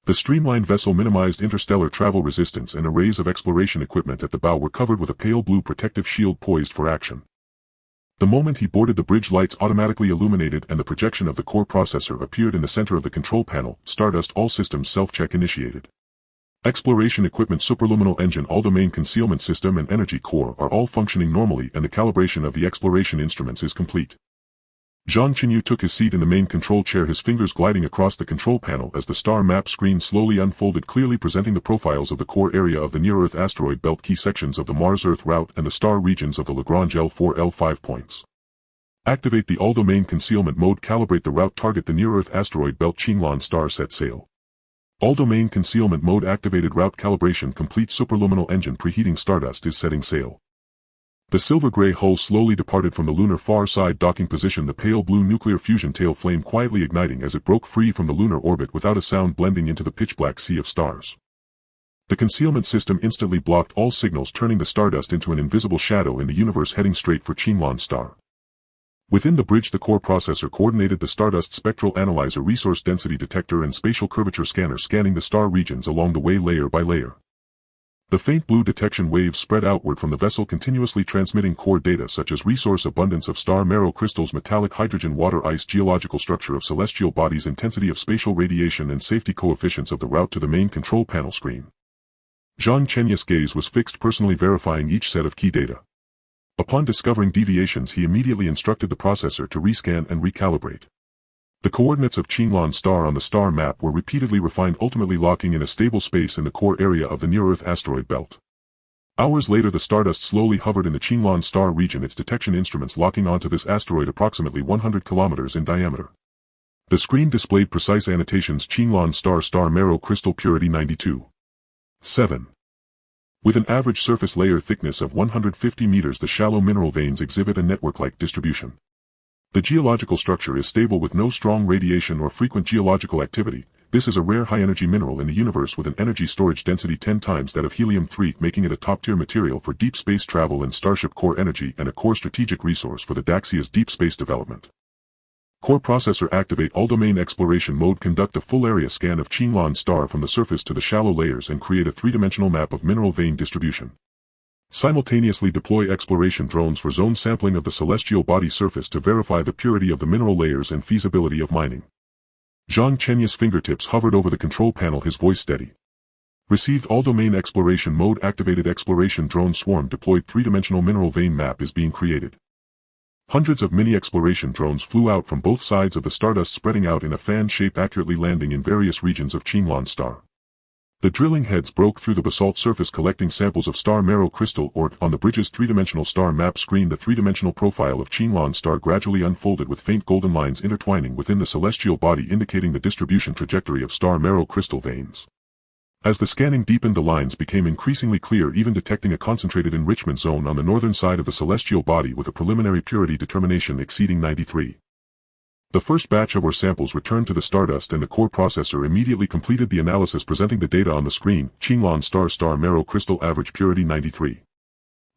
The streamlined vessel minimized interstellar travel resistance, and arrays of exploration equipment at the bow were covered with a pale blue protective shield poised for action. The moment he boarded, the bridge lights automatically illuminated and the projection of the core processor appeared in the center of the control panel. Stardust, all systems self-check initiated. Exploration equipment, superluminal engine, all domain concealment system and energy core are all functioning normally, and the calibration of the exploration instruments is complete. Zhang Chenyu took his seat in the main control chair, his fingers gliding across the control panel as the star map screen slowly unfolded, clearly presenting the profiles of the core area of the near-Earth asteroid belt, key sections of the Mars-Earth route, and the star regions of the Lagrange L4 L5 points. Activate the all-domain concealment mode. Calibrate the route. Target the near-Earth asteroid belt. Qinglan star. Set sail. All-domain concealment mode activated. Route calibration complete. Superluminal engine preheating. Stardust is setting sail. The silver-gray hull slowly departed from the lunar far side docking position, the pale blue nuclear fusion tail flame quietly igniting as it broke free from the lunar orbit without a sound, blending into the pitch-black sea of stars. The concealment system instantly blocked all signals, turning the Stardust into an invisible shadow in the universe, heading straight for Qinglan star. Within the bridge, the core processor coordinated the Stardust spectral analyzer, resource density detector and spatial curvature scanner, scanning the star regions along the way layer by layer. The faint blue detection waves spread outward from the vessel, continuously transmitting core data such as resource abundance of star marrow crystals, metallic hydrogen, water ice, geological structure of celestial bodies, intensity of spatial radiation, and safety coefficients of the route to the main control panel screen. Zhang Chenyu's gaze was fixed, personally verifying each set of key data. Upon discovering deviations, he immediately instructed the processor to rescan and recalibrate. The coordinates of Qinglan star on the star map were repeatedly refined, ultimately locking in a stable space in the core area of the near-Earth asteroid belt. Hours later, the Stardust slowly hovered in the Qinglan star region, its detection instruments locking onto this asteroid approximately 100 kilometers in diameter. The screen displayed precise annotations: Qinglan star marrow crystal purity 92.7. With an average surface layer thickness of 150 meters, the shallow mineral veins exhibit a network-like distribution. The geological structure is stable with no strong radiation or frequent geological activity. This is a rare high-energy mineral in the universe with an energy storage density 10 times that of helium-3, making it a top-tier material for deep space travel and Starship core energy, and a core strategic resource for the Daxia's deep space development. Core processor activate all-domain exploration mode. Conduct a full area scan of Qinglan star from the surface to the shallow layers and create a three-dimensional map of mineral vein distribution. Simultaneously deploy exploration drones for zone sampling of the celestial body surface to verify the purity of the mineral layers and feasibility of mining. Zhang Chenyu's fingertips hovered over the control panel, his voice steady. Received all-domain exploration mode activated. Exploration drone swarm deployed. Three-dimensional mineral vein map is being created. Hundreds of mini exploration drones flew out from both sides of the Stardust, spreading out in a fan shape, accurately landing in various regions of Qinglan star. The drilling heads broke through the basalt surface, collecting samples of star marrow crystal ore. On the bridge's three-dimensional star map screen, the three-dimensional profile of Qinglan star gradually unfolded, with faint golden lines intertwining within the celestial body, indicating the distribution trajectory of star marrow crystal veins. As the scanning deepened, the lines became increasingly clear, even detecting a concentrated enrichment zone on the northern side of the celestial body with a preliminary purity determination exceeding 93. The first batch of ore samples returned to the Stardust, and the core processor immediately completed the analysis, presenting the data on the screen. Qinglan star marrow crystal average purity 93.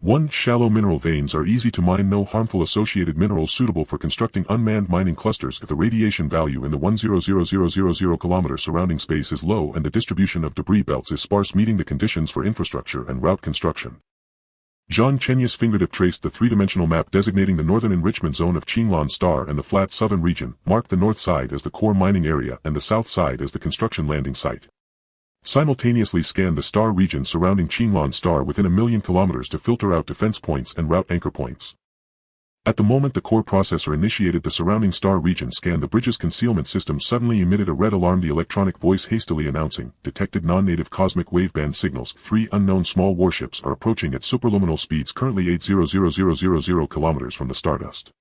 1. Shallow mineral veins are easy to mine, no harmful associated minerals, suitable for constructing unmanned mining clusters if the radiation value in the 1,000,000 kilometer surrounding space is low and the distribution of debris belts is sparse, meeting the conditions for infrastructure and route construction. Zhang Chenyu's fingertip traced the three-dimensional map, designating the northern enrichment zone of Qinglan star and the flat southern region, marked the north side as the core mining area and the south side as the construction landing site. Simultaneously scanned the star region surrounding Qinglan star within 1,000,000 kilometers to filter out defense points and route anchor points. At the moment the core processor initiated the surrounding star region scan, the bridge's concealment system suddenly emitted a red alarm. The electronic voice hastily announcing, detected non-native cosmic waveband signals. 3 unknown small warships are approaching at superluminal speeds, currently 8,000,000 kilometers from the Stardust.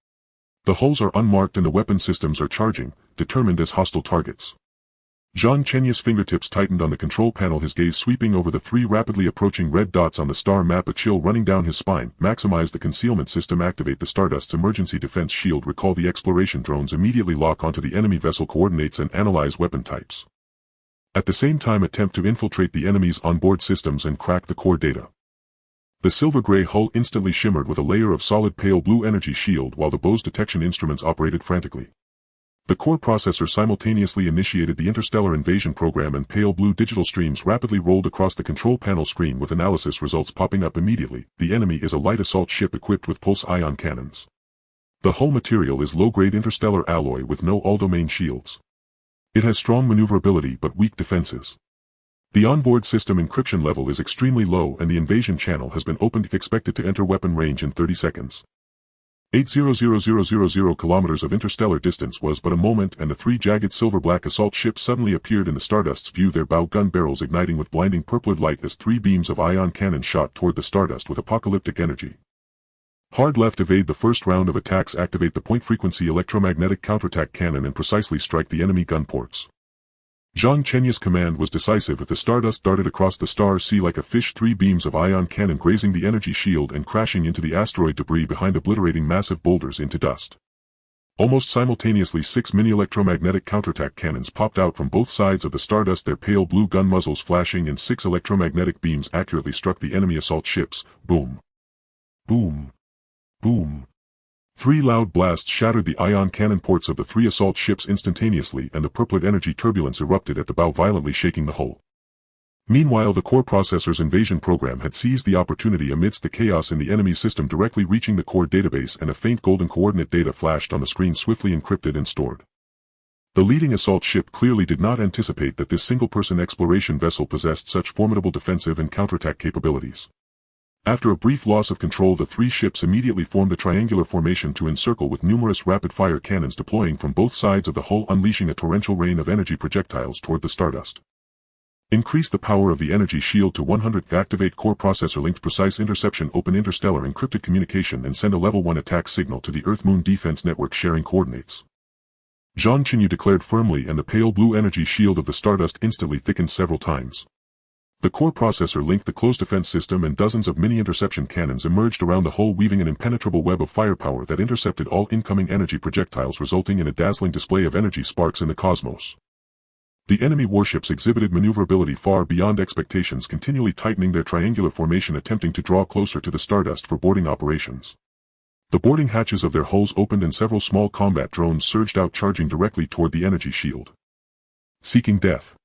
The hulls are unmarked and the weapon systems are charging, determined as hostile targets. Zhang Chenyu's fingertips tightened on the control panel, his gaze sweeping over the 3 rapidly approaching red dots on the star map, a chill running down his spine. Maximize the concealment system, activate the Stardust's emergency defense shield, recall the exploration drones, immediately lock onto the enemy vessel coordinates and analyze weapon types. At the same time attempt to infiltrate the enemy's onboard systems and crack the core data. The silver-gray hull instantly shimmered with a layer of solid pale blue energy shield while the bow's detection instruments operated frantically. The core processor simultaneously initiated the Interstellar invasion program, and pale blue digital streams rapidly rolled across the control panel screen, with analysis results popping up immediately. The enemy is a light assault ship equipped with pulse-ion cannons. The hull material is low-grade interstellar alloy with no all-domain shields. It has strong maneuverability but weak defenses. The onboard system encryption level is extremely low and the invasion channel has been opened, expected to enter weapon range in 30 seconds. 8,000,000 kilometers of interstellar distance was but a moment, and the 3 jagged silver-black assault ships suddenly appeared in the Stardust's view, their bow gun barrels igniting with blinding purploid light as 3 beams of ion cannon shot toward the Stardust with apocalyptic energy. Hard left evade the first round of attacks, activate the point-frequency electromagnetic counterattack cannon and precisely strike the enemy gun ports. Zhang Chenyu's command was decisive as the Stardust darted across the star sea like a fish, 3 beams of ion cannon grazing the energy shield and crashing into the asteroid debris behind, obliterating massive boulders into dust. Almost simultaneously 6 mini-electromagnetic counterattack cannons popped out from both sides of the Stardust, their pale blue gun muzzles flashing, and 6 electromagnetic beams accurately struck the enemy assault ships. Boom. Boom. Boom. 3 loud blasts shattered the ion cannon ports of the 3 assault ships instantaneously, and the purploid energy turbulence erupted at the bow, violently shaking the hull. Meanwhile, the core processor's invasion program had seized the opportunity amidst the chaos in the enemy's system, directly reaching the core database, and a faint golden coordinate data flashed on the screen, swiftly encrypted and stored. The leading assault ship clearly did not anticipate that this single-person exploration vessel possessed such formidable defensive and counterattack capabilities. After a brief loss of control, the three ships immediately formed a triangular formation to encircle, with numerous rapid-fire cannons deploying from both sides of the hull, unleashing a torrential rain of energy projectiles toward the Stardust. Increase the power of the energy shield to 100. Activate core processor linked precise interception. Open interstellar encrypted communication and send a level 1 attack signal to the Earth-Moon Defense Network, sharing coordinates. Zhang Chenyu declared firmly, and the pale blue energy shield of the Stardust instantly thickened several times. The core processor linked the closed defense system, and dozens of mini-interception cannons emerged around the hull, weaving an impenetrable web of firepower that intercepted all incoming energy projectiles, resulting in a dazzling display of energy sparks in the cosmos. The enemy warships exhibited maneuverability far beyond expectations, continually tightening their triangular formation, attempting to draw closer to the Stardust for boarding operations. The boarding hatches of their hulls opened, and several small combat drones surged out, charging directly toward the energy shield. Seeking death.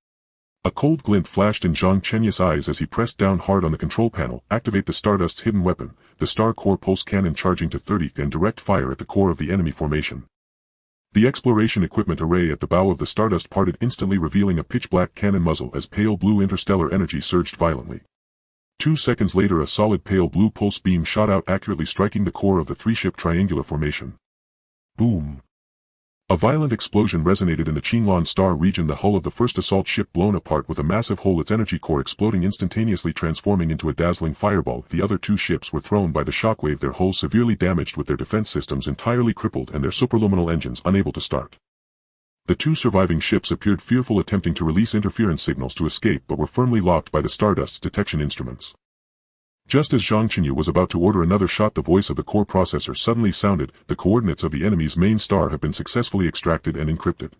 A cold glint flashed in Zhang Chenyu's eyes as he pressed down hard on the control panel. Activate the Stardust's hidden weapon, the Star Core Pulse Cannon, charging to 30, and direct fire at the core of the enemy formation. The exploration equipment array at the bow of the Stardust parted instantly, revealing a pitch-black cannon muzzle as pale blue interstellar energy surged violently. 2 seconds later, a solid pale blue pulse beam shot out, accurately striking the core of the three-ship triangular formation. Boom! A violent explosion resonated in the Qinglan Star region, the hull of the first assault ship blown apart with a massive hole, its energy core exploding instantaneously, transforming into a dazzling fireball. The other 2 ships were thrown by the shockwave, their hulls severely damaged, with their defense systems entirely crippled and their superluminal engines unable to start. The 2 surviving ships appeared fearful, attempting to release interference signals to escape, but were firmly locked by the Stardust's detection instruments. Just as Zhang Chenyu was about to order another shot, the voice of the core processor suddenly sounded. The coordinates of the enemy's main star have been successfully extracted and encrypted.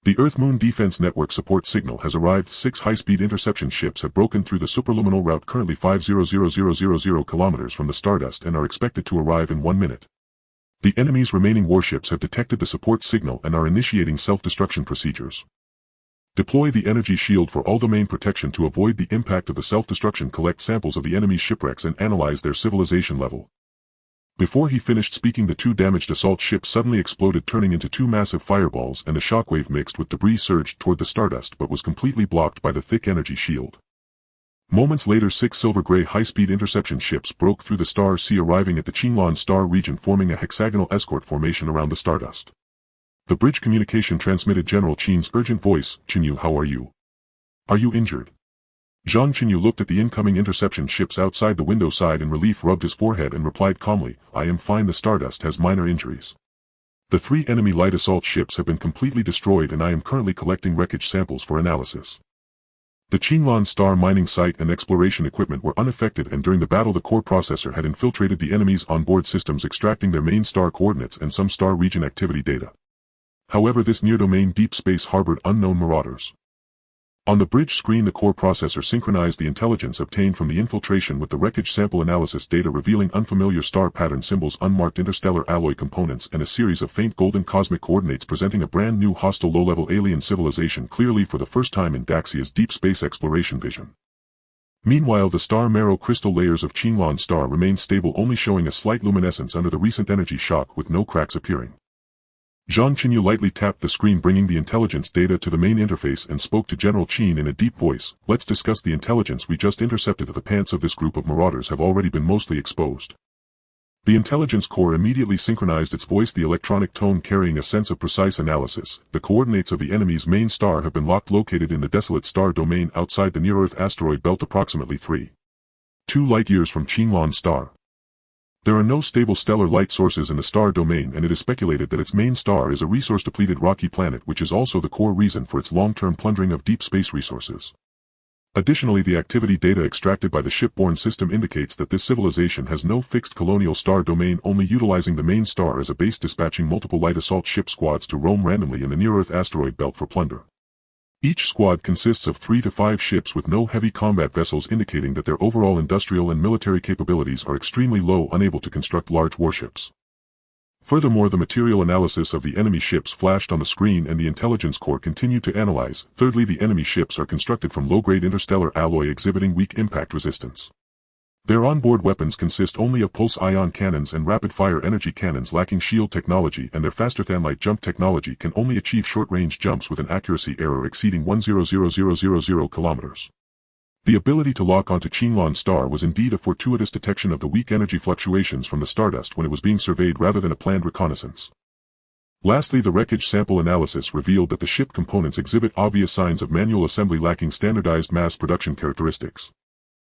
The Earth-Moon Defense Network support signal has arrived. 6 high-speed interception ships have broken through the superluminal route, currently 500,000 kilometers from the Stardust, and are expected to arrive in 1 minute. The enemy's remaining warships have detected the support signal and are initiating self-destruction procedures. Deploy the energy shield for all domain protection to avoid the impact of the self-destruction. Collect samples of the enemy's shipwrecks and analyze their civilization level. Before he finished speaking, the 2 damaged assault ships suddenly exploded, turning into 2 massive fireballs, and the shockwave mixed with debris surged toward the Stardust but was completely blocked by the thick energy shield. Moments later, 6 silver-gray high-speed interception ships broke through the Star Sea, arriving at the Qinglan Star region, forming a hexagonal escort formation around the Stardust. The bridge communication transmitted General Qin's urgent voice. "Chenyu, how are you? Are you injured?" Zhang Chenyu looked at the incoming interception ships outside the window side in relief, rubbed his forehead, and replied calmly, "I am fine. The Stardust has minor injuries. The 3 enemy light assault ships have been completely destroyed, and I am currently collecting wreckage samples for analysis." The Qinglan Star mining site and exploration equipment were unaffected, and during the battle the core processor had infiltrated the enemy's onboard systems, extracting their main star coordinates and some star region activity data. However, this near-domain deep space harbored unknown marauders. On the bridge screen, the core processor synchronized the intelligence obtained from the infiltration with the wreckage sample analysis data, revealing unfamiliar star pattern symbols, unmarked interstellar alloy components, and a series of faint golden cosmic coordinates, presenting a brand new hostile low-level alien civilization clearly for the first time in Daxia's deep space exploration vision. Meanwhile, the star marrow crystal layers of Qinglan Star remained stable, only showing a slight luminescence under the recent energy shock, with no cracks appearing. Zhang Chenyu lightly tapped the screen, bringing the intelligence data to the main interface, and spoke to General Qin in a deep voice. "Let's discuss the intelligence we just intercepted. The pants of this group of marauders have already been mostly exposed." The intelligence core immediately synchronized its voice, the electronic tone carrying a sense of precise analysis. "The coordinates of the enemy's main star have been locked, located in the desolate star domain outside the near-Earth asteroid belt, approximately 3.2 light-years from Qinglan Star. There are no stable stellar light sources in the star domain, and it is speculated that its main star is a resource-depleted rocky planet, which is also the core reason for its long-term plundering of deep space resources. Additionally, the activity data extracted by the shipborne system indicates that this civilization has no fixed colonial star domain, only utilizing the main star as a base, dispatching multiple light assault ship squads to roam randomly in the near-Earth asteroid belt for plunder. Each squad consists of 3 to 5 ships with no heavy combat vessels, indicating that their overall industrial and military capabilities are extremely low, unable to construct large warships. Furthermore, the material analysis of the enemy ships flashed on the screen and the intelligence core continued to analyze. Thirdly, the enemy ships are constructed from low-grade interstellar alloy exhibiting weak impact resistance. Their onboard weapons consist only of pulse-ion cannons and rapid-fire energy cannons lacking shield technology, and their faster-than-light jump technology can only achieve short-range jumps with an accuracy error exceeding 1,000,000 kilometers. The ability to lock onto Qinlan star was indeed a fortuitous detection of the weak energy fluctuations from the stardust when it was being surveyed rather than a planned reconnaissance. Lastly, the wreckage sample analysis revealed that the ship components exhibit obvious signs of manual assembly lacking standardized mass production characteristics.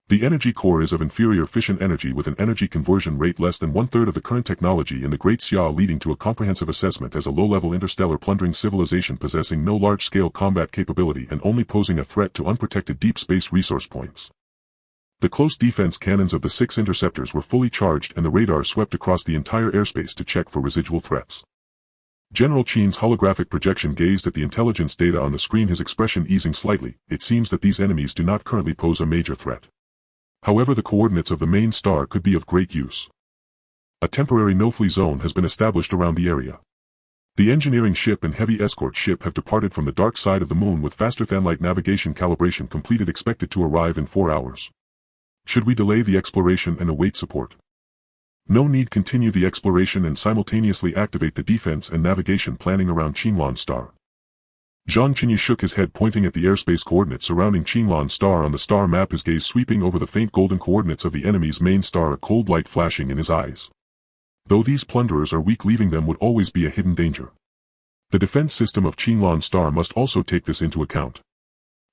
The energy core is of inferior fission energy with an energy conversion rate less than one-third of the current technology in the Great Xia, leading to a comprehensive assessment as a low-level interstellar plundering civilization possessing no large-scale combat capability and only posing a threat to unprotected deep space resource points. The close defense cannons of the 6 interceptors were fully charged and the radar swept across the entire airspace to check for residual threats. General Qin's holographic projection gazed at the intelligence data on the screen, his expression easing slightly. It seems that these enemies do not currently pose a major threat. However, the coordinates of the main star could be of great use. A temporary no-fly zone has been established around the area. The engineering ship and heavy escort ship have departed from the dark side of the moon with faster-than-light navigation calibration completed, expected to arrive in 4 hours. Should we delay the exploration and await support? No need. Continue the exploration and simultaneously activate the defense and navigation planning around Qinlan star. Zhang Chenyu shook his head, pointing at the airspace coordinates surrounding Qinlan star on the star map, his gaze sweeping over the faint golden coordinates of the enemy's main star, a cold light flashing in his eyes. Though these plunderers are weak, leaving them would always be a hidden danger. The defense system of Qinlan star must also take this into account.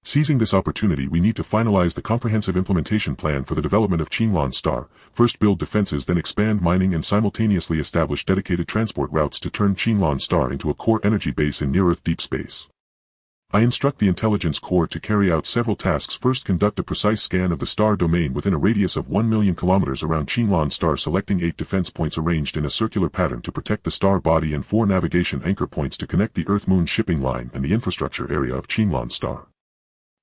Seizing this opportunity, we need to finalize the comprehensive implementation plan for the development of Qinlan star. First build defenses, then expand mining and simultaneously establish dedicated transport routes to turn Qinlan star into a core energy base in near-Earth deep space. I instruct the intelligence core to carry out several tasks. First, conduct a precise scan of the star domain within a radius of 1 million kilometers around Qinlan star, selecting 8 defense points arranged in a circular pattern to protect the star body and 4 navigation anchor points to connect the Earth-Moon shipping line and the infrastructure area of Qinlan star.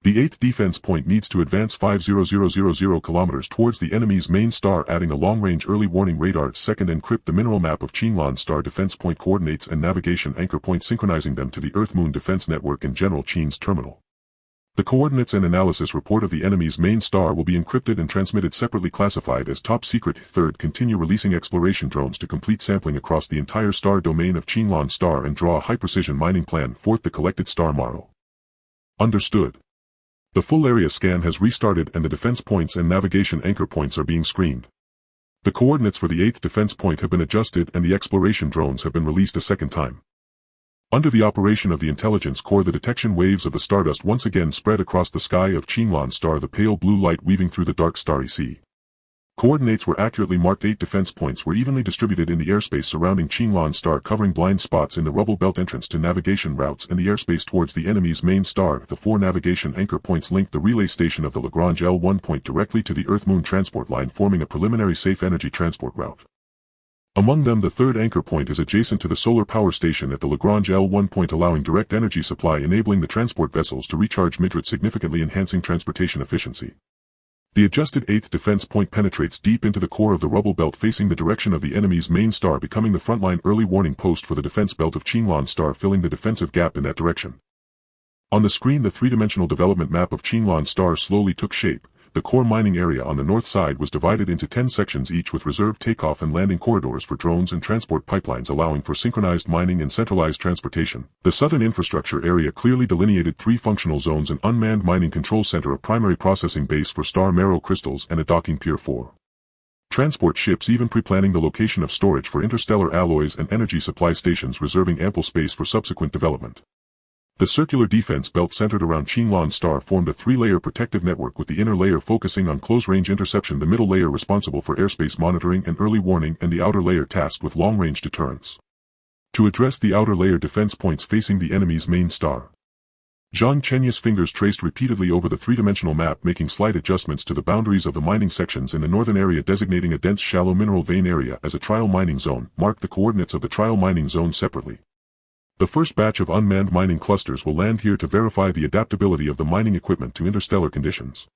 The 8th defense point needs to advance 5,000 kilometers towards the enemy's main star, adding a long-range early warning radar. Second, encrypt the mineral map of Qinlan star defense point coordinates and navigation anchor point, synchronizing them to the Earth-Moon defense network in General Qin's terminal. The coordinates and analysis report of the enemy's main star will be encrypted and transmitted separately, classified as top secret. Third, continue releasing exploration drones to complete sampling across the entire star domain of Qinlan star and draw a high-precision mining plan. Fourth, the collected star model. Understood. The full area scan has restarted and the defense points and navigation anchor points are being screened. The coordinates for the 8th defense point have been adjusted and the exploration drones have been released a second time. Under the operation of the intelligence core, the detection waves of the stardust once again spread across the sky of Qinlan star, the pale blue light weaving through the dark starry sea. Coordinates were accurately marked. 8 defense points were evenly distributed in the airspace surrounding Qinlan star, covering blind spots in the rubble belt entrance to navigation routes and the airspace towards the enemy's main star. The 4 navigation anchor points linked the relay station of the Lagrange L1 point directly to the Earth-Moon transport line, forming a preliminary safe energy transport route. Among them, the 3rd anchor point is adjacent to the solar power station at the Lagrange L1 point, allowing direct energy supply, enabling the transport vessels to recharge mid-route, significantly enhancing transportation efficiency. The adjusted 8th defense point penetrates deep into the core of the rubble belt facing the direction of the enemy's main star, becoming the frontline early warning post for the defense belt of Qinlan star, filling the defensive gap in that direction. On the screen, the 3-dimensional development map of Qinlan star slowly took shape. The core mining area on the north side was divided into 10 sections, each with reserved takeoff and landing corridors for drones and transport pipelines, allowing for synchronized mining and centralized transportation. The southern infrastructure area clearly delineated 3 functional zones: an unmanned mining control center, a primary processing base for star marrow crystals, and a docking pier for transport ships, even pre-planning the location of storage for interstellar alloys and energy supply stations, reserving ample space for subsequent development. The circular defense belt centered around Qinlan star formed a 3-layer protective network, with the inner layer focusing on close-range interception, the middle layer responsible for airspace monitoring and early warning, and the outer layer tasked with long-range deterrence. To address the outer layer defense points facing the enemy's main star, Zhang Chenyu's fingers traced repeatedly over the 3-dimensional map, making slight adjustments to the boundaries of the mining sections. In the northern area, designating a dense shallow mineral vein area as a trial mining zone, marked the coordinates of the trial mining zone separately. The first batch of unmanned mining clusters will land here to verify the adaptability of the mining equipment to interstellar conditions.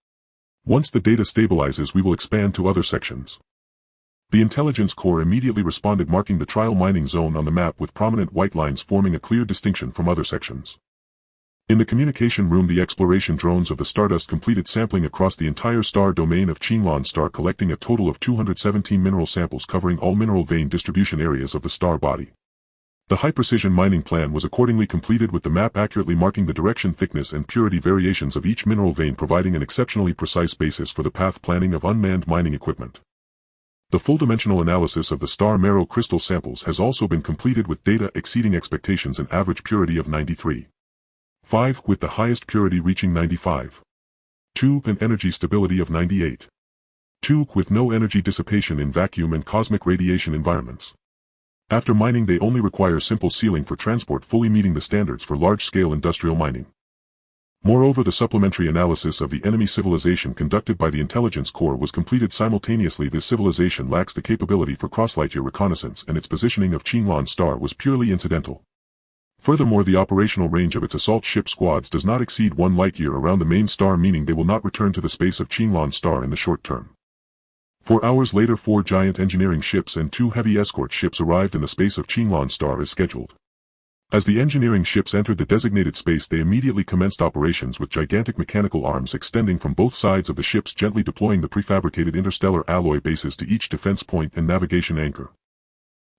Once the data stabilizes, we will expand to other sections. The intelligence corps immediately responded, marking the trial mining zone on the map with prominent white lines forming a clear distinction from other sections. In the communication room, the exploration drones of the Stardust completed sampling across the entire star domain of Qinglong star, collecting a total of 217 mineral samples covering all mineral vein distribution areas of the star body. The high-precision mining plan was accordingly completed, with the map accurately marking the direction, thickness and purity variations of each mineral vein, providing an exceptionally precise basis for the path planning of unmanned mining equipment. The full-dimensional analysis of the star marrow crystal samples has also been completed, with data exceeding expectations, an average purity of 93.5, with the highest purity reaching 95.2, and energy stability of 98.2, with no energy dissipation in vacuum and cosmic radiation environments. After mining, they only require simple sealing for transport, fully meeting the standards for large-scale industrial mining. Moreover, the supplementary analysis of the enemy civilization conducted by the Intelligence Corps was completed simultaneously. This civilization lacks the capability for cross-light-year reconnaissance, and its positioning of Qinglong star was purely incidental. Furthermore, the operational range of its assault ship squads does not exceed 1 light-year around the main star, meaning they will not return to the space of Qinglong star in the short term. 4 hours later, 4 giant engineering ships and 2 heavy escort ships arrived in the space of Qinglong star as scheduled. As the engineering ships entered the designated space, they immediately commenced operations with gigantic mechanical arms extending from both sides of the ships, gently deploying the prefabricated interstellar alloy bases to each defense point and navigation anchor.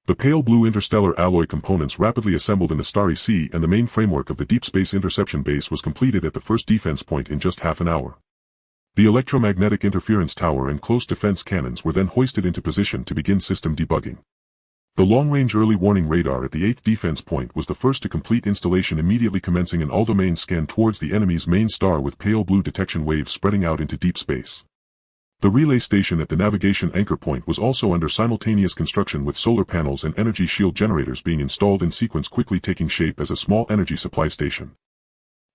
The pale blue interstellar alloy components rapidly assembled in the starry sea, and the main framework of the deep space interception base was completed at the first defense point in just half an hour. The electromagnetic interference tower and close defense cannons were then hoisted into position to begin system debugging. The long-range early warning radar at the 8th defense point was the first to complete installation, immediately commencing an all-domain scan towards the enemy's main star, with pale blue detection waves spreading out into deep space. The relay station at the navigation anchor point was also under simultaneous construction, with solar panels and energy shield generators being installed in sequence, quickly taking shape as a small energy supply station.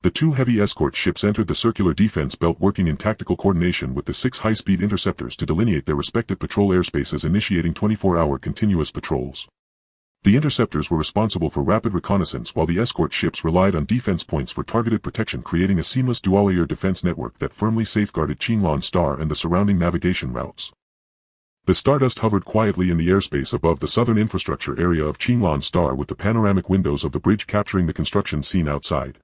The 2 heavy escort ships entered the circular defense belt, working in tactical coordination with the 6 high-speed interceptors to delineate their respective patrol airspaces, initiating 24-hour continuous patrols. The interceptors were responsible for rapid reconnaissance, while the escort ships relied on defense points for targeted protection, creating a seamless dual-layer defense network that firmly safeguarded Qinglong star and the surrounding navigation routes. The Stardust hovered quietly in the airspace above the southern infrastructure area of Qinglong star, with the panoramic windows of the bridge capturing the construction scene outside.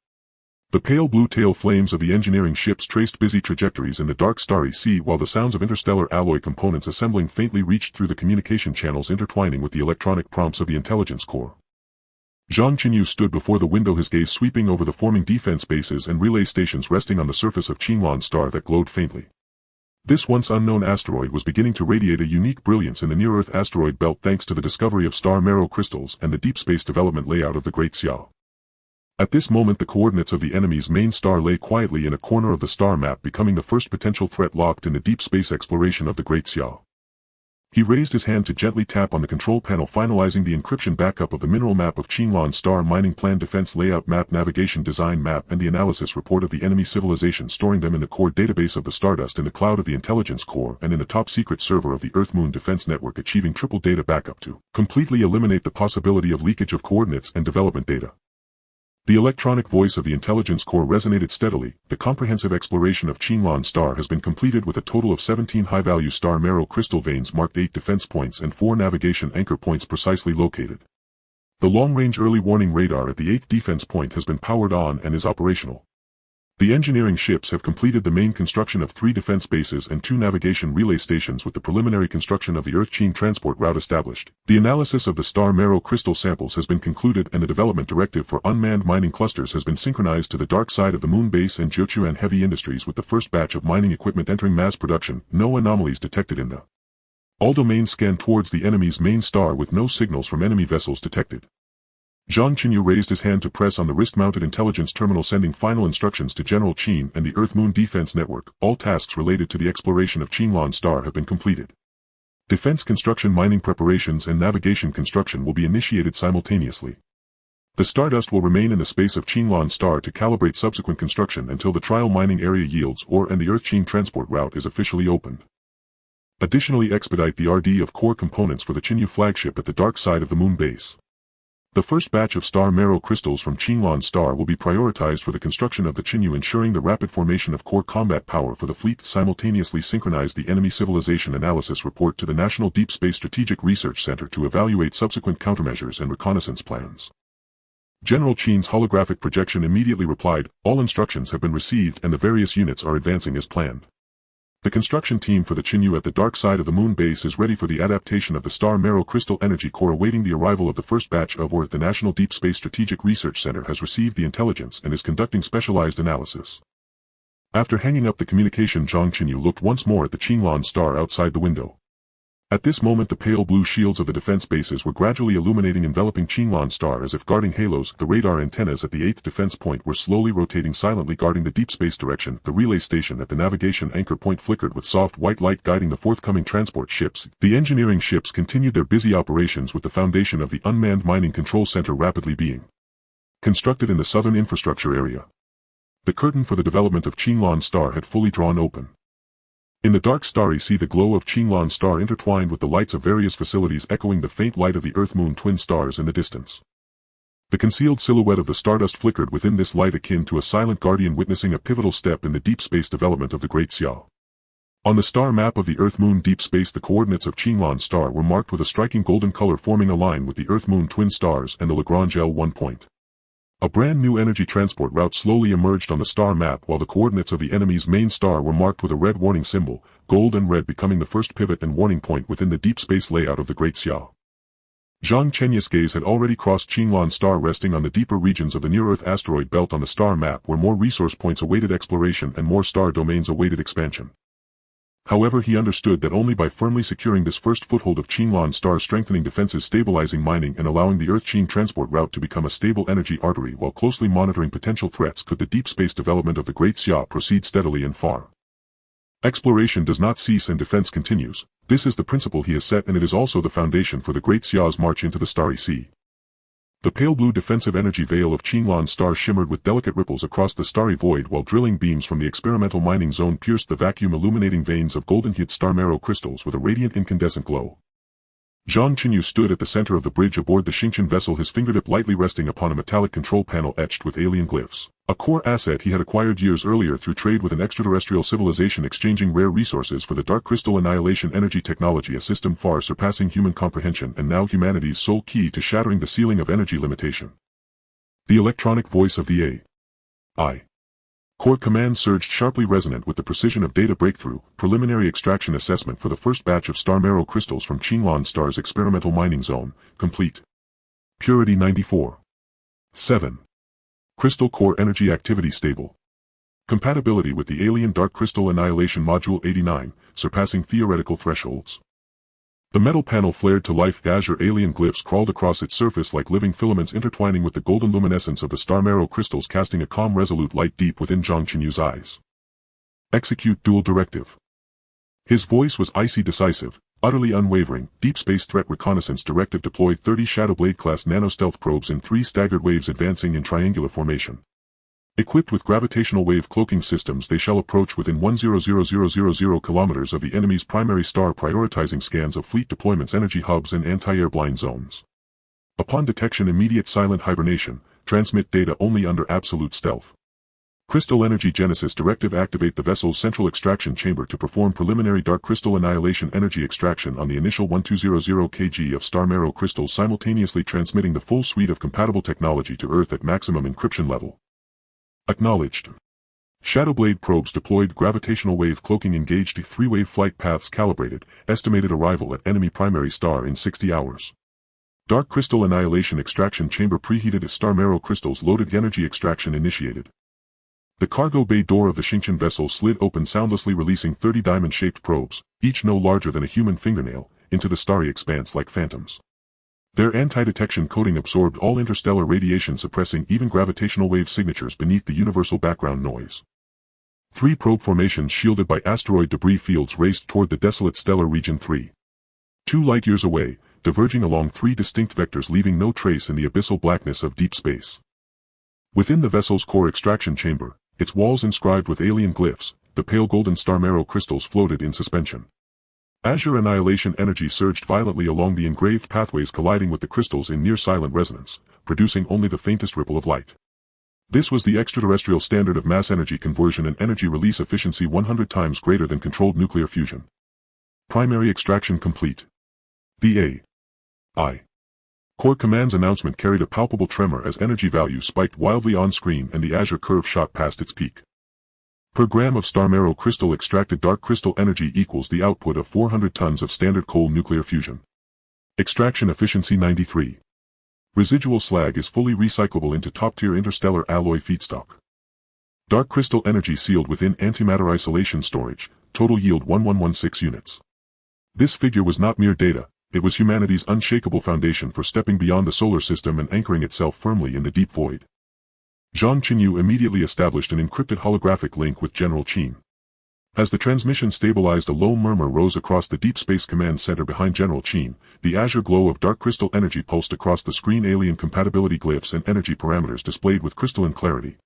The pale blue tail flames of the engineering ships traced busy trajectories in the dark starry sea, while the sounds of interstellar alloy components assembling faintly reached through the communication channels, intertwining with the electronic prompts of the Intelligence Corps. Zhang Chenyu stood before the window, his gaze sweeping over the forming defense bases and relay stations resting on the surface of Qinglong star that glowed faintly. This once unknown asteroid was beginning to radiate a unique brilliance in the near-Earth asteroid belt, thanks to the discovery of star marrow crystals and the deep space development layout of the Great Xiao. At this moment, the coordinates of the enemy's main star lay quietly in a corner of the star map, becoming the first potential threat locked in the deep space exploration of the Great Xiao. He raised his hand to gently tap on the control panel, finalizing the encryption backup of the mineral map of Qinglong star, mining plan, defense layout map, navigation design map, and the analysis report of the enemy civilization, storing them in the core database of the Stardust, in the cloud of the Intelligence Corps, and in the top-secret server of the Earth-Moon Defense Network, achieving triple data backup to completely eliminate the possibility of leakage of coordinates and development data. The electronic voice of the Intelligence Corps resonated steadily. The comprehensive exploration of Qinglong star has been completed, with a total of 17 high-value star marrow crystal veins marked, 8 defense points and 4 navigation anchor points precisely located. The long-range early warning radar at the 8th defense point has been powered on and is operational. The engineering ships have completed the main construction of 3 defense bases and 2 navigation relay stations, with the preliminary construction of the Earth-Qin transport route established. The analysis of the star marrow crystal samples has been concluded, and the development directive for unmanned mining clusters has been synchronized to the dark side of the moon base and Jiuquan Heavy Industries, with the first batch of mining equipment entering mass production. No anomalies detected in the all-domain scan towards the enemy's main star, with no signals from enemy vessels detected. Zhang Chenyu raised his hand to press on the wrist-mounted intelligence terminal, sending final instructions to General Qin and the Earth-Moon Defense Network. All tasks related to the exploration of Qinglong star have been completed. Defense construction, mining preparations, and navigation construction will be initiated simultaneously. The Stardust will remain in the space of Qinglong star to calibrate subsequent construction until the trial mining area yields ore and the Earth-Qin transport route is officially opened. Additionally, expedite the RD of core components for the Chenyu flagship at the dark side of the moon base. The first batch of star marrow crystals from Qinglan star will be prioritized for the construction of the Chenyu, ensuring the rapid formation of core combat power for the fleet. Simultaneously synchronize the enemy civilization analysis report to the National Deep Space Strategic Research Center to evaluate subsequent countermeasures and reconnaissance plans. General Qin's holographic projection immediately replied, "All instructions have been received and the various units are advancing as planned." The construction team for the Chenyu at the dark side of the moon base is ready for the adaptation of the star marrow crystal energy core, awaiting the arrival of the first batch of ore. The National Deep Space Strategic Research Center has received the intelligence and is conducting specialized analysis. After hanging up the communication, Zhang Chenyu looked once more at the Qinglan star outside the window. At this moment the pale blue shields of the defense bases were gradually illuminating, enveloping Qinglan star as if guarding halos. The radar antennas at the 8th defense point were slowly rotating, silently guarding the deep space direction. The relay station at the navigation anchor point flickered with soft white light, guiding the forthcoming transport ships. The engineering ships continued their busy operations, with the foundation of the unmanned mining control center rapidly being constructed in the southern infrastructure area. The curtain for the development of Qinglan star had fully drawn open. In the dark starry sea, the glow of Qinglan star intertwined with the lights of various facilities, echoing the faint light of the Earth-Moon twin stars in the distance. The concealed silhouette of the stardust flickered within this light, akin to a silent guardian witnessing a pivotal step in the deep space development of the Great Xia. On the star map of the Earth-Moon deep space, the coordinates of Qinglan star were marked with a striking golden color, forming a line with the Earth-Moon twin stars and the Lagrange L1 point. A brand new energy transport route slowly emerged on the star map, while the coordinates of the enemy's main star were marked with a red warning symbol, gold and red becoming the first pivot and warning point within the deep space layout of the Great Xia. Zhang Chenyu's gaze had already crossed Qinglan star, resting on the deeper regions of the near-Earth asteroid belt on the star map, where more resource points awaited exploration and more star domains awaited expansion. However, he understood that only by firmly securing this first foothold of Qinglan star, strengthening defenses, stabilizing mining, and allowing the Earth-Qing transport route to become a stable energy artery while closely monitoring potential threats, could the deep space development of the Great Xia proceed steadily and far. Exploration does not cease and defense continues. This is the principle he has set, and it is also the foundation for the Great Xia's march into the Starry Sea. The pale blue defensive energy veil of Qinglan star shimmered with delicate ripples across the starry void, while drilling beams from the experimental mining zone pierced the vacuum, illuminating veins of golden-hued star marrow crystals with a radiant incandescent glow. Zhang Chenyu stood at the center of the bridge aboard the Xingchen vessel, his fingertip lightly resting upon a metallic control panel etched with alien glyphs, a core asset he had acquired years earlier through trade with an extraterrestrial civilization exchanging rare resources for the dark crystal annihilation energy technology, a system far surpassing human comprehension and now humanity's sole key to shattering the ceiling of energy limitation. The electronic voice of the AI Core command surged, sharply resonant with the precision of data breakthrough. Preliminary extraction assessment for the first batch of star marrow crystals from Qinglan star's experimental mining zone, complete. Purity 94. 7. Crystal core energy activity stable. Compatibility with the alien dark crystal annihilation module 89, surpassing theoretical thresholds. The metal panel flared to life. Azure alien glyphs crawled across its surface like living filaments, intertwining with the golden luminescence of the star marrow crystals, casting a calm, resolute light deep within Zhang Chenyu's eyes. Execute dual directive. His voice was icy decisive, utterly unwavering. Deep space threat reconnaissance directive: deploy 30 Shadowblade-class nano-stealth probes in 3 staggered waves advancing in triangular formation. Equipped with gravitational wave cloaking systems, they shall approach within 1,000,000 kilometers of the enemy's primary star, prioritizing scans of fleet deployments, energy hubs, and anti-air blind zones. Upon detection, immediate silent hibernation. Transmit data only under absolute stealth. Crystal Energy Genesis Directive: activate the vessel's central extraction chamber to perform preliminary dark crystal annihilation energy extraction on the initial 1200 kg of star marrow crystals, simultaneously transmitting the full suite of compatible technology to Earth at maximum encryption level. Acknowledged. Shadowblade probes deployed, gravitational wave cloaking engaged, 3-wave flight paths calibrated, estimated arrival at enemy primary star in 60 hours. Dark crystal annihilation extraction chamber preheated, star marrow crystals loaded, energy extraction initiated. The cargo bay door of the Xingchen vessel slid open soundlessly, releasing 30 diamond-shaped probes, each no larger than a human fingernail, into the starry expanse like phantoms. Their anti-detection coating absorbed all interstellar radiation, suppressing even gravitational wave signatures beneath the universal background noise. 3 probe formations shielded by asteroid debris fields raced toward the desolate stellar region 3. 2 light-years away, diverging along 3 distinct vectors, leaving no trace in the abyssal blackness of deep space. Within the vessel's core extraction chamber, its walls inscribed with alien glyphs, the pale golden star marrow crystals floated in suspension. Azure annihilation energy surged violently along the engraved pathways, colliding with the crystals in near-silent resonance, producing only the faintest ripple of light. This was the extraterrestrial standard of mass energy conversion and energy release efficiency 100 times greater than controlled nuclear fusion. Primary extraction complete. The A.I. Core Command's announcement carried a palpable tremor as energy values spiked wildly on-screen and the Azure curve shot past its peak. Per gram of star marrow crystal extracted, dark crystal energy equals the output of 400 tons of standard coal nuclear fusion. Extraction efficiency 93. Residual slag is fully recyclable into top-tier interstellar alloy feedstock. Dark crystal energy sealed within antimatter isolation storage, total yield 1116 units. This figure was not mere data, it was humanity's unshakable foundation for stepping beyond the solar system and anchoring itself firmly in the deep void. Zhang Chenyu immediately established an encrypted holographic link with General Chen. As the transmission stabilized, a low murmur rose across the Deep Space Command Center behind General Chen. The azure glow of dark crystal energy pulsed across the screen, alien compatibility glyphs and energy parameters displayed with crystalline clarity.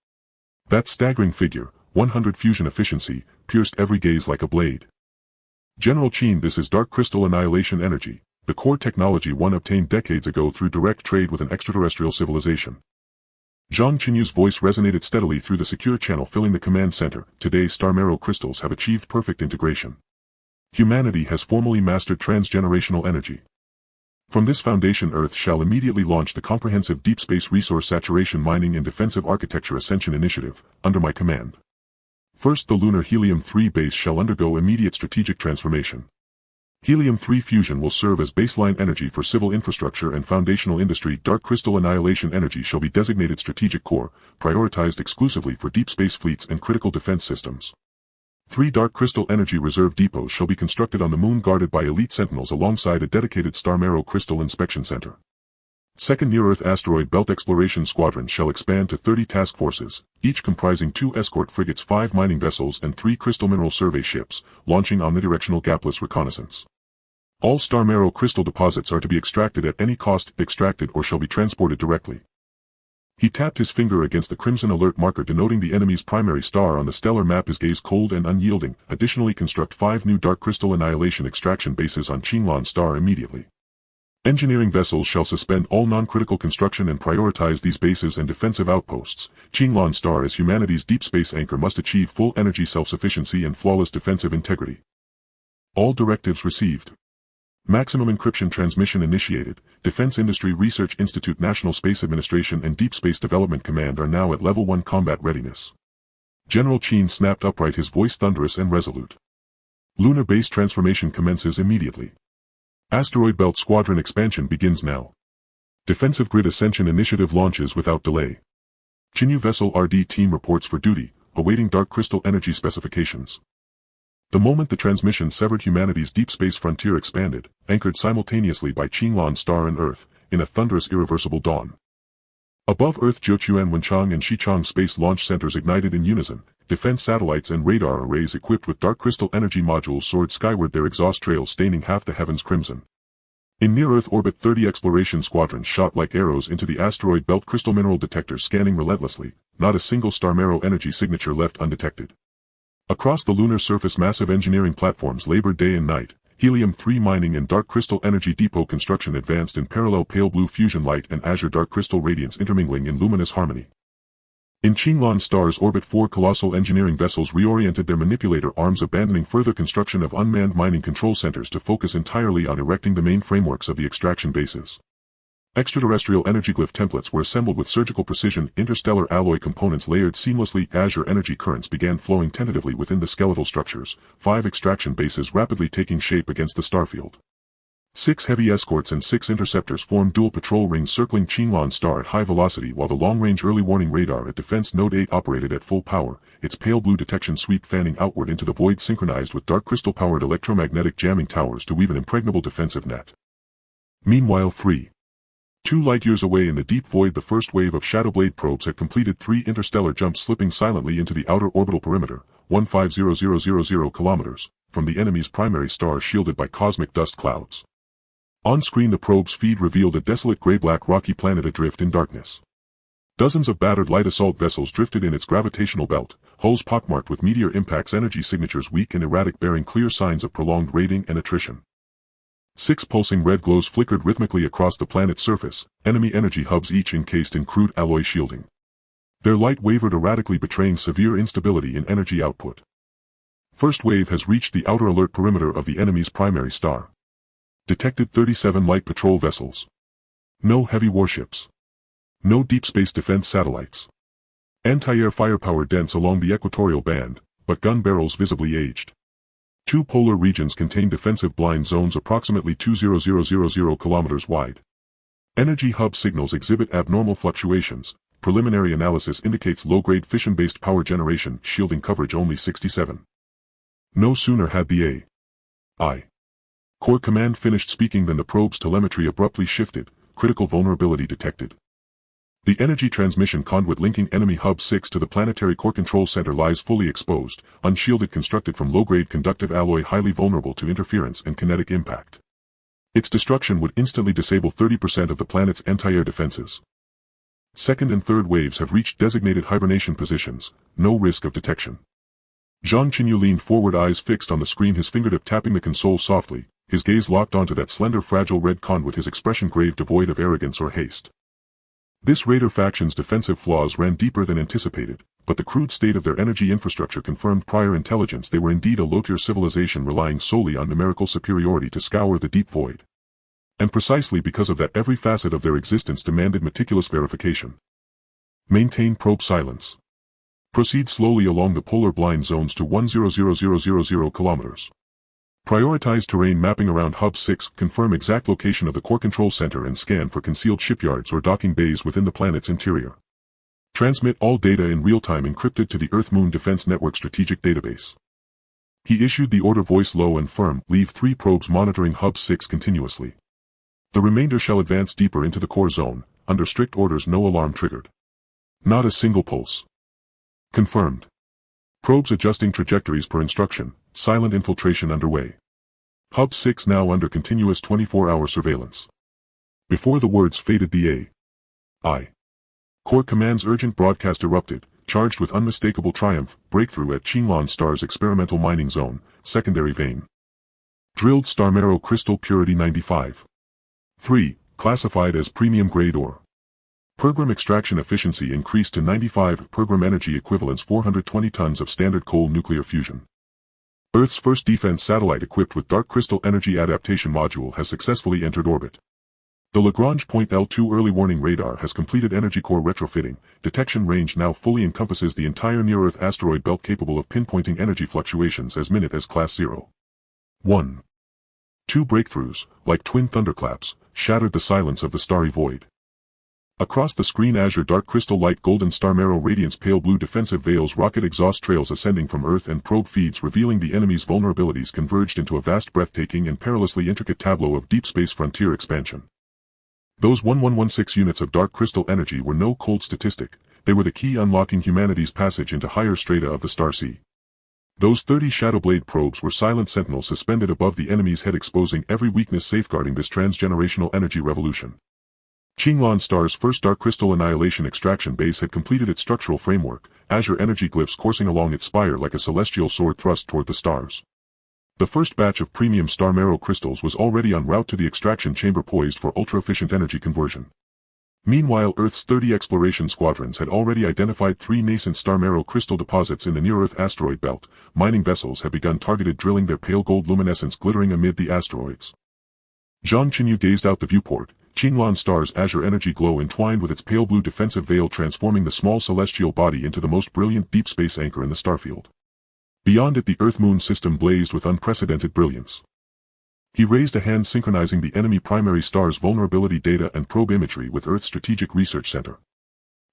That staggering figure, 100 fusion efficiency, pierced every gaze like a blade. General Chen, this is dark crystal annihilation energy, the core technology one obtained decades ago through direct trade with an extraterrestrial civilization. Zhang Chenyu's voice resonated steadily through the secure channel filling the command center. Today, star marrow crystals have achieved perfect integration. Humanity has formally mastered transgenerational energy. From this foundation, Earth shall immediately launch the comprehensive deep space resource saturation mining and defensive architecture ascension initiative, under my command. First, the lunar helium-3 base shall undergo immediate strategic transformation. Helium-3 fusion will serve as baseline energy for civil infrastructure and foundational industry. Dark crystal annihilation energy shall be designated strategic core, prioritized exclusively for deep space fleets and critical defense systems. 3 dark crystal energy reserve depots shall be constructed on the moon, guarded by elite sentinels alongside a dedicated star marrow crystal inspection center. Second, near-Earth asteroid belt exploration squadron shall expand to 30 task forces, each comprising 2 escort frigates, 5 mining vessels and 3 crystal mineral survey ships, launching omnidirectional gapless reconnaissance. All star marrow crystal deposits are to be extracted at any cost, extracted or shall be transported directly. He tapped his finger against the crimson alert marker denoting the enemy's primary star on the stellar map, his gaze cold and unyielding. Additionally, construct 5 new dark crystal annihilation extraction bases on Qinglan star immediately. Engineering vessels shall suspend all non-critical construction and prioritize these bases and defensive outposts. Qinglan star, as humanity's deep space anchor, must achieve full energy self-sufficiency and flawless defensive integrity. All directives received. Maximum encryption transmission initiated. Defense Industry Research Institute, National Space Administration and Deep Space Development Command are now at Level 1 combat readiness. General Chen snapped upright, his voice thunderous and resolute. Lunar base transformation commences immediately. Asteroid belt squadron expansion begins now. Defensive grid ascension initiative launches without delay. Chenyu vessel RD team reports for duty, awaiting dark crystal energy specifications. The moment the transmission severed, humanity's deep space frontier expanded, anchored simultaneously by Qinglan star and Earth, in a thunderous irreversible dawn. Above Earth, Jiuquan, Wenchang and Xichang space launch centers ignited in unison. Defense satellites and radar arrays equipped with dark crystal energy modules soared skyward, their exhaust trails staining half the heavens crimson. In near-Earth orbit, 30 exploration squadrons shot like arrows into the asteroid belt, crystal mineral detectors scanning relentlessly, not a single star marrow energy signature left undetected. Across the lunar surface, massive engineering platforms labored day and night. Helium-3 mining and dark crystal energy depot construction advanced in parallel, pale blue fusion light and azure dark crystal radiance intermingling in luminous harmony. In Qinglan star's orbit, 4 colossal engineering vessels reoriented their manipulator arms, abandoning further construction of unmanned mining control centers to focus entirely on erecting the main frameworks of the extraction bases. Extraterrestrial energy glyph templates were assembled with surgical precision, interstellar alloy components layered seamlessly, azure energy currents began flowing tentatively within the skeletal structures, 5 extraction bases rapidly taking shape against the starfield. 6 heavy escorts and 6 interceptors formed dual patrol rings circling Qinglan star at high velocity, while the long-range early warning radar at Defense Node 8 operated at full power, its pale blue detection sweep fanning outward into the void, synchronized with dark crystal-powered electromagnetic jamming towers to weave an impregnable defensive net. Meanwhile, 2 light-years away in the deep void, the first wave of Shadowblade probes had completed 3 interstellar jumps, slipping silently into the outer orbital perimeter, 150000 kilometers, from the enemy's primary star, shielded by cosmic dust clouds. On screen, the probe's feed revealed a desolate gray-black rocky planet adrift in darkness. Dozens of battered light assault vessels drifted in its gravitational belt, hulls pockmarked with meteor impacts, energy signatures weak and erratic, bearing clear signs of prolonged raiding and attrition. 6 pulsing red glows flickered rhythmically across the planet's surface, enemy energy hubs each encased in crude alloy shielding. Their light wavered erratically, betraying severe instability in energy output. First wave has reached the outer alert perimeter of the enemy's primary star. Detected 37 light patrol vessels. No heavy warships. No deep space defense satellites. Anti-air firepower dense along the equatorial band, but gun barrels visibly aged. 2 polar regions contain defensive blind zones approximately 2,000 kilometers wide. Energy hub signals exhibit abnormal fluctuations. Preliminary analysis indicates low-grade fission-based power generation, shielding coverage only 67. No sooner had the A.I. Core Command finished speaking than the probe's telemetry abruptly shifted, critical vulnerability detected. The energy transmission conduit linking enemy Hub 6 to the planetary core control center lies fully exposed, unshielded, constructed from low-grade conductive alloy highly vulnerable to interference and kinetic impact. Its destruction would instantly disable 30% of the planet's anti-air defenses. Second and third waves have reached designated hibernation positions, no risk of detection. Zhang Chenyu leaned forward, eyes fixed on the screen, his fingertip tapping the console softly, his gaze locked onto that slender fragile red conduit, his expression grave, devoid of arrogance or haste. This Raider faction's defensive flaws ran deeper than anticipated, but the crude state of their energy infrastructure confirmed prior intelligence. They were indeed a low-tier civilization relying solely on numerical superiority to scour the deep void. And precisely because of that, every facet of their existence demanded meticulous verification. Maintain probe silence. Proceed slowly along the polar blind zones to 1,000 kilometers. Prioritize terrain mapping around Hub 6, confirm exact location of the core control center and scan for concealed shipyards or docking bays within the planet's interior. Transmit all data in real-time encrypted to the Earth-Moon Defense Network strategic database. He issued the order, voice low and firm, leave 3 probes monitoring Hub 6 continuously. The remainder shall advance deeper into the core zone, under strict orders, no alarm triggered. Not a single pulse. Confirmed. Probes adjusting trajectories per instruction, silent infiltration underway. Hub 6 now under continuous 24-hour surveillance. Before the words faded, the A.I. Core Command's urgent broadcast erupted, charged with unmistakable triumph. Breakthrough at Qinglan Star's experimental mining zone, secondary vein. Drilled star marrow crystal purity 95. 3. Classified as premium grade ore. Pergram extraction efficiency increased to 95. Pergram energy equivalents 420 tons of standard coal nuclear fusion. Earth's first defense satellite equipped with dark crystal energy adaptation module has successfully entered orbit. The Lagrange Point L2 early warning radar has completed energy core retrofitting. Detection range now fully encompasses the entire near-Earth asteroid belt, capable of pinpointing energy fluctuations as minute as Class 0. 1. 2 breakthroughs, like twin thunderclaps, shattered the silence of the starry void. Across the screen, azure dark crystal light, golden star marrow radiance, pale blue defensive veils, rocket exhaust trails ascending from Earth, and probe feeds revealing the enemy's vulnerabilities converged into a vast, breathtaking, and perilously intricate tableau of deep space frontier expansion. Those 1116 units of dark crystal energy were no cold statistic, they were the key unlocking humanity's passage into higher strata of the star sea. Those 30 Shadowblade probes were silent sentinels suspended above the enemy's head, exposing every weakness, safeguarding this transgenerational energy revolution. Qinglan Star's first dark crystal annihilation extraction base had completed its structural framework, azure energy glyphs coursing along its spire like a celestial sword thrust toward the stars. The first batch of premium star marrow crystals was already en route to the extraction chamber, poised for ultra-efficient energy conversion. Meanwhile, Earth's 30 exploration squadrons had already identified 3 nascent star marrow crystal deposits in the near-Earth asteroid belt. Mining vessels had begun targeted drilling, their pale gold luminescence glittering amid the asteroids. Zhang Chenyu gazed out the viewport, Qinglan Star's azure energy glow entwined with its pale blue defensive veil, transforming the small celestial body into the most brilliant deep space anchor in the starfield. Beyond it, the Earth-Moon system blazed with unprecedented brilliance. He raised a hand, synchronizing the enemy primary star's vulnerability data and probe imagery with Earth's Strategic Research Center.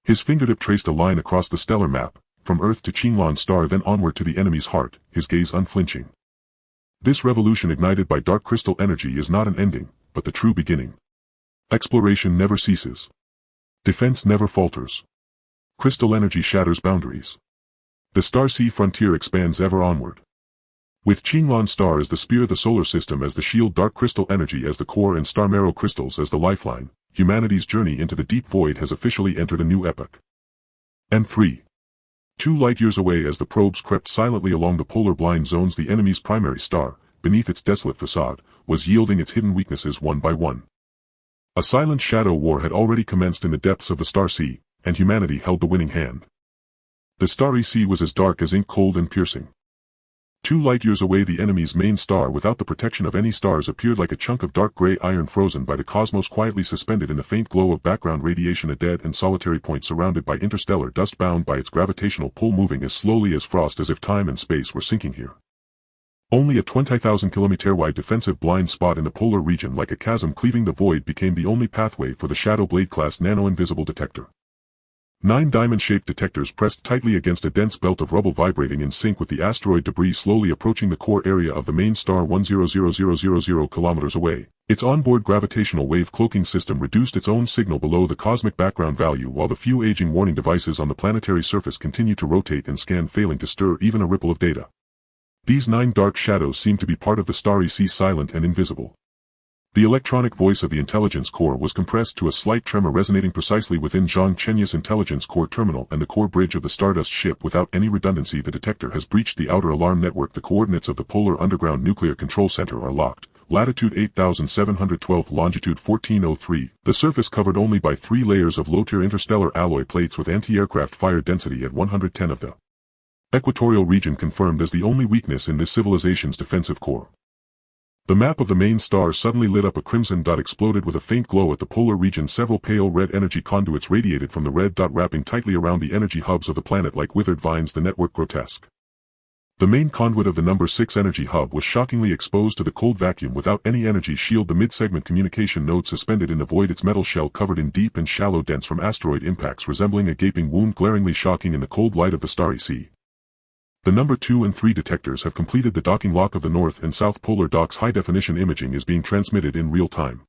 His fingertip traced a line across the stellar map, from Earth to Qinglan Star, then onward to the enemy's heart, his gaze unflinching. This revolution ignited by dark crystal energy is not an ending, but the true beginning. Exploration never ceases. Defense never falters. Crystal energy shatters boundaries. The star sea frontier expands ever onward. With Qinglan Star as the spear, the solar system as the shield, dark crystal energy as the core, and star marrow crystals as the lifeline, humanity's journey into the deep void has officially entered a new epoch. And 2 light-years away, as the probes crept silently along the polar blind zones, the enemy's primary star, beneath its desolate facade, was yielding its hidden weaknesses one by one. A silent shadow war had already commenced in the depths of the star sea, and humanity held the winning hand. The starry sea was as dark as ink, cold and piercing. 2 light-years away, the enemy's main star, without the protection of any stars, appeared like a chunk of dark gray iron frozen by the cosmos, quietly suspended in a faint glow of background radiation, a dead and solitary point surrounded by interstellar dust, bound by its gravitational pull, moving as slowly as frost, as if time and space were sinking here. Only a 20,000-kilometer-wide defensive blind spot in the polar region, like a chasm cleaving the void, became the only pathway for the Shadow Blade-class nano-invisible detector. 9 diamond-shaped detectors pressed tightly against a dense belt of rubble, vibrating in sync with the asteroid debris slowly approaching the core area of the main star 1,000,000 kilometers away. Its onboard gravitational wave cloaking system reduced its own signal below the cosmic background value, while the few aging warning devices on the planetary surface continued to rotate and scan, failing to stir even a ripple of data. These 9 dark shadows seemed to be part of the starry sea, silent and invisible. The electronic voice of the intelligence core was compressed to a slight tremor, resonating precisely within Zhang Chenyu's intelligence core terminal and the core bridge of the Stardust ship. Without any redundancy, the detector has breached the outer alarm network. The coordinates of the Polar Underground Nuclear Control Center are locked. Latitude 8,712, longitude 1403. The surface covered only by 3 layers of low-tier interstellar alloy plates with anti-aircraft fire density at 110 of the equatorial region confirmed as the only weakness in this civilization's defensive core. The map of the main star suddenly lit up. A crimson dot exploded with a faint glow at the polar region. Several pale red energy conduits radiated from the red dot, wrapping tightly around the energy hubs of the planet like withered vines, the network grotesque. The main conduit of the number 6 energy hub was shockingly exposed to the cold vacuum without any energy shield. The mid-segment communication node suspended in the void, its metal shell covered in deep and shallow dents from asteroid impacts, resembling a gaping wound, glaringly shocking in the cold light of the starry sea. The number 2 and 3 detectors have completed the docking lock of the North and South Polar docks. High-definition imaging is being transmitted in real time.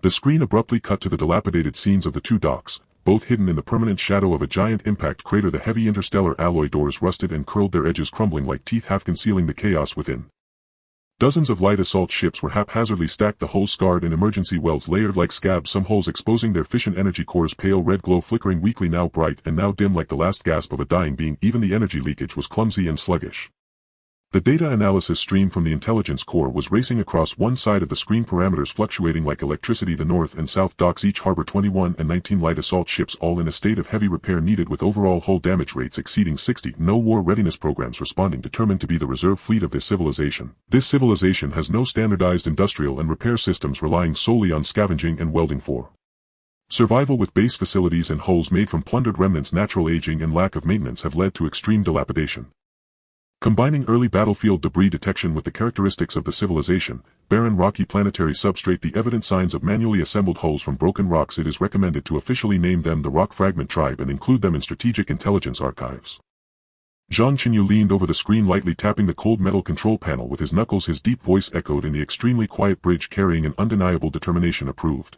The screen abruptly cut to the dilapidated scenes of the 2 docks, both hidden in the permanent shadow of a giant impact crater. The heavy interstellar alloy doors rusted and curled, their edges crumbling like teeth, half concealing the chaos within. Dozens of light assault ships were haphazardly stacked, the hulls scarred in emergency welds layered like scabs, some holes exposing their fission energy cores, pale red glow flickering weakly, now bright and now dim like the last gasp of a dying being. Even the energy leakage was clumsy and sluggish. The data analysis stream from the intelligence core was racing across one side of the screen, parameters fluctuating like electricity. The North and South docks each harbor 21 and 19 light assault ships, all in a state of heavy repair needed, with overall hull damage rates exceeding 60. No war readiness programs responding, determined to be the reserve fleet of this civilization. This civilization has no standardized industrial and repair systems, relying solely on scavenging and welding for survival, with base facilities and hulls made from plundered remnants. Natural aging and lack of maintenance have led to extreme dilapidation. Combining early battlefield debris detection with the characteristics of the civilization, barren rocky planetary substrate, the evident signs of manually assembled hulls from broken rocks, it is recommended to officially name them the Rock Fragment Tribe and include them in strategic intelligence archives. Zhang Chenyu leaned over the screen, lightly tapping the cold metal control panel with his knuckles. His deep voice echoed in the extremely quiet bridge, carrying an undeniable determination. Approved.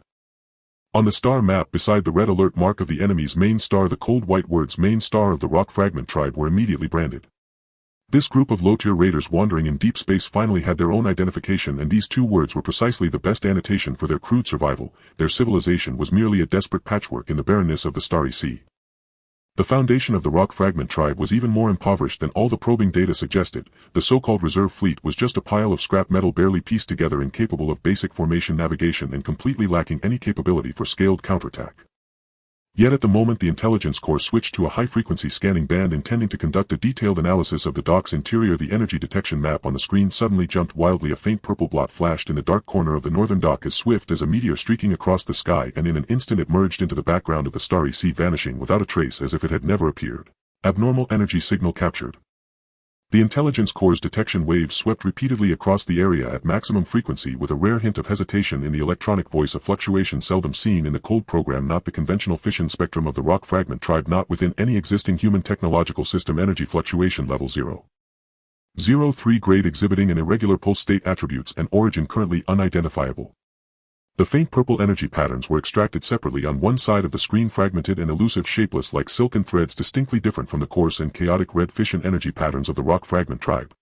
On the star map beside the red alert mark of the enemy's main star, the cold white words "Main Star of the Rock Fragment Tribe" were immediately branded. This group of low-tier raiders wandering in deep space finally had their own identification, and these 2 words were precisely the best annotation for their crude survival. Their civilization was merely a desperate patchwork in the barrenness of the starry sea. The foundation of the Rock Fragment Tribe was even more impoverished than all the probing data suggested. The so-called reserve fleet was just a pile of scrap metal, barely pieced together, incapable of basic formation navigation and completely lacking any capability for scaled counterattack. Yet at the moment the intelligence core switched to a high-frequency scanning band, intending to conduct a detailed analysis of the dock's interior. The energy detection map on the screen suddenly jumped wildly. A faint purple blot flashed in the dark corner of the northern dock, as swift as a meteor streaking across the sky, and in an instant it merged into the background of the starry sea, vanishing without a trace, as if it had never appeared. Abnormal energy signal captured. The intelligence core's detection waves swept repeatedly across the area at maximum frequency, with a rare hint of hesitation in the electronic voice, a fluctuation seldom seen in the cold program, not the conventional fission spectrum of the Rock Fragment Tribe, not within any existing human technological system. Energy fluctuation level 0.03 grade, exhibiting an irregular pulse state, attributes and origin currently unidentifiable. The faint purple energy patterns were extracted separately on one side of the screen, fragmented and elusive, shapeless like silken threads, distinctly different from the coarse and chaotic red fission energy patterns of the Rock Fragment Tribe.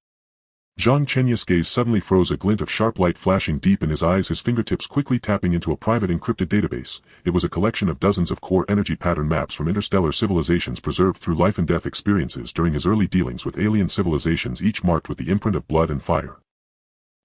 Zhang Chenyu's gaze suddenly froze, a glint of sharp light flashing deep in his eyes, his fingertips quickly tapping into a private encrypted database. It was a collection of dozens of core energy pattern maps from interstellar civilizations preserved through life and death experiences during his early dealings with alien civilizations, each marked with the imprint of blood and fire.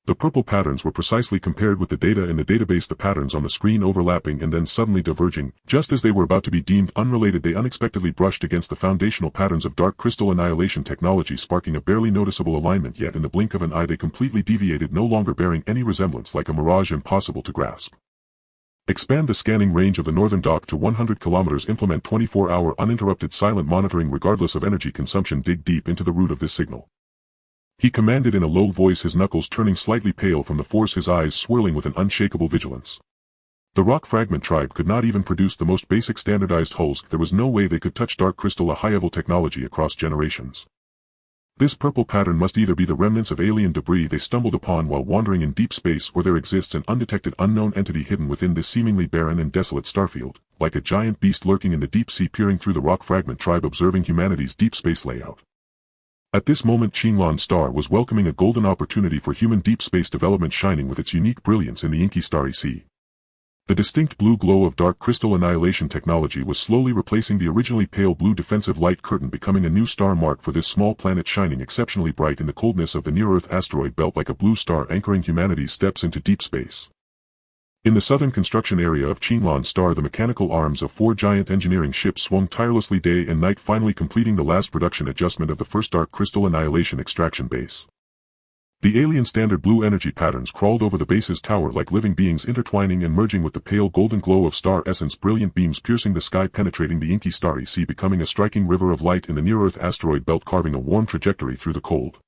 The purple patterns were precisely compared with the data in the database, the patterns on the screen overlapping and then suddenly diverging. Just as they were about to be deemed unrelated, they unexpectedly brushed against the foundational patterns of dark crystal annihilation technology, sparking a barely noticeable alignment, yet in the blink of an eye they completely deviated, no longer bearing any resemblance, like a mirage impossible to grasp. Expand the scanning range of the northern dock to 100 kilometers. Implement 24-hour uninterrupted silent monitoring regardless of energy consumption. Dig deep into the root of this signal, he commanded in a low voice, his knuckles turning slightly pale from the force, his eyes swirling with an unshakable vigilance. The rock fragment tribe could not even produce the most basic standardized hulls. There was no way they could touch dark crystal, a high-level technology across generations. This purple pattern must either be the remnants of alien debris they stumbled upon while wandering in deep space, or there exists an undetected unknown entity hidden within this seemingly barren and desolate starfield, like a giant beast lurking in the deep sea, peering through the rock fragment tribe, observing humanity's deep space layout. At this moment, Qinglan Star was welcoming a golden opportunity for human deep space development, shining with its unique brilliance in the inky starry sea. The distinct blue glow of dark crystal annihilation technology was slowly replacing the originally pale blue defensive light curtain, becoming a new star mark for this small planet, shining exceptionally bright in the coldness of the near-Earth asteroid belt, like a blue star anchoring humanity's steps into deep space. In the southern construction area of Qinglan Star, the mechanical arms of 4 giant engineering ships swung tirelessly day and night, finally completing the last production adjustment of the first dark crystal annihilation extraction base. The alien standard blue energy patterns crawled over the base's tower like living beings, intertwining and merging with the pale golden glow of star essence, brilliant beams piercing the sky, penetrating the inky starry sea, becoming a striking river of light in the near-Earth asteroid belt, carving a warm trajectory through the cold.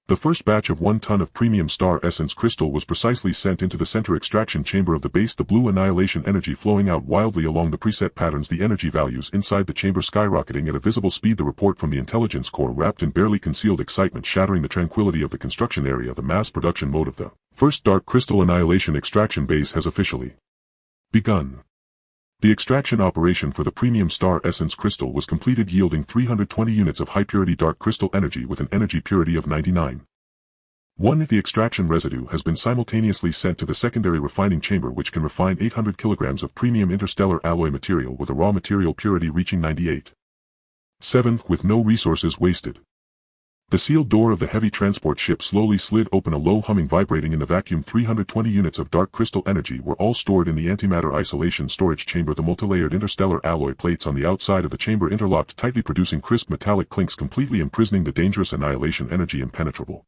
The first batch of 1 ton of premium star essence crystal was precisely sent into the center extraction chamber of the base, the blue annihilation energy flowing out wildly along the preset patterns, the energy values inside the chamber skyrocketing at a visible speed. The report from the intelligence core wrapped in barely concealed excitement, shattering the tranquility of the construction area. The mass production mode of the first dark crystal annihilation extraction base has officially begun. The extraction operation for the premium star essence crystal was completed, yielding 320 units of high-purity dark crystal energy with an energy purity of 99. The extraction residue has been simultaneously sent to the secondary refining chamber, which can refine 800 kilograms of premium interstellar alloy material with a raw material purity reaching 98. 7. With no resources wasted. The sealed door of the heavy transport ship slowly slid open, a low humming vibrating in the vacuum. 320 units of dark crystal energy were all stored in the antimatter isolation storage chamber. The multilayered interstellar alloy plates on the outside of the chamber interlocked tightly, producing crisp metallic clinks, completely imprisoning the dangerous annihilation energy, impenetrable.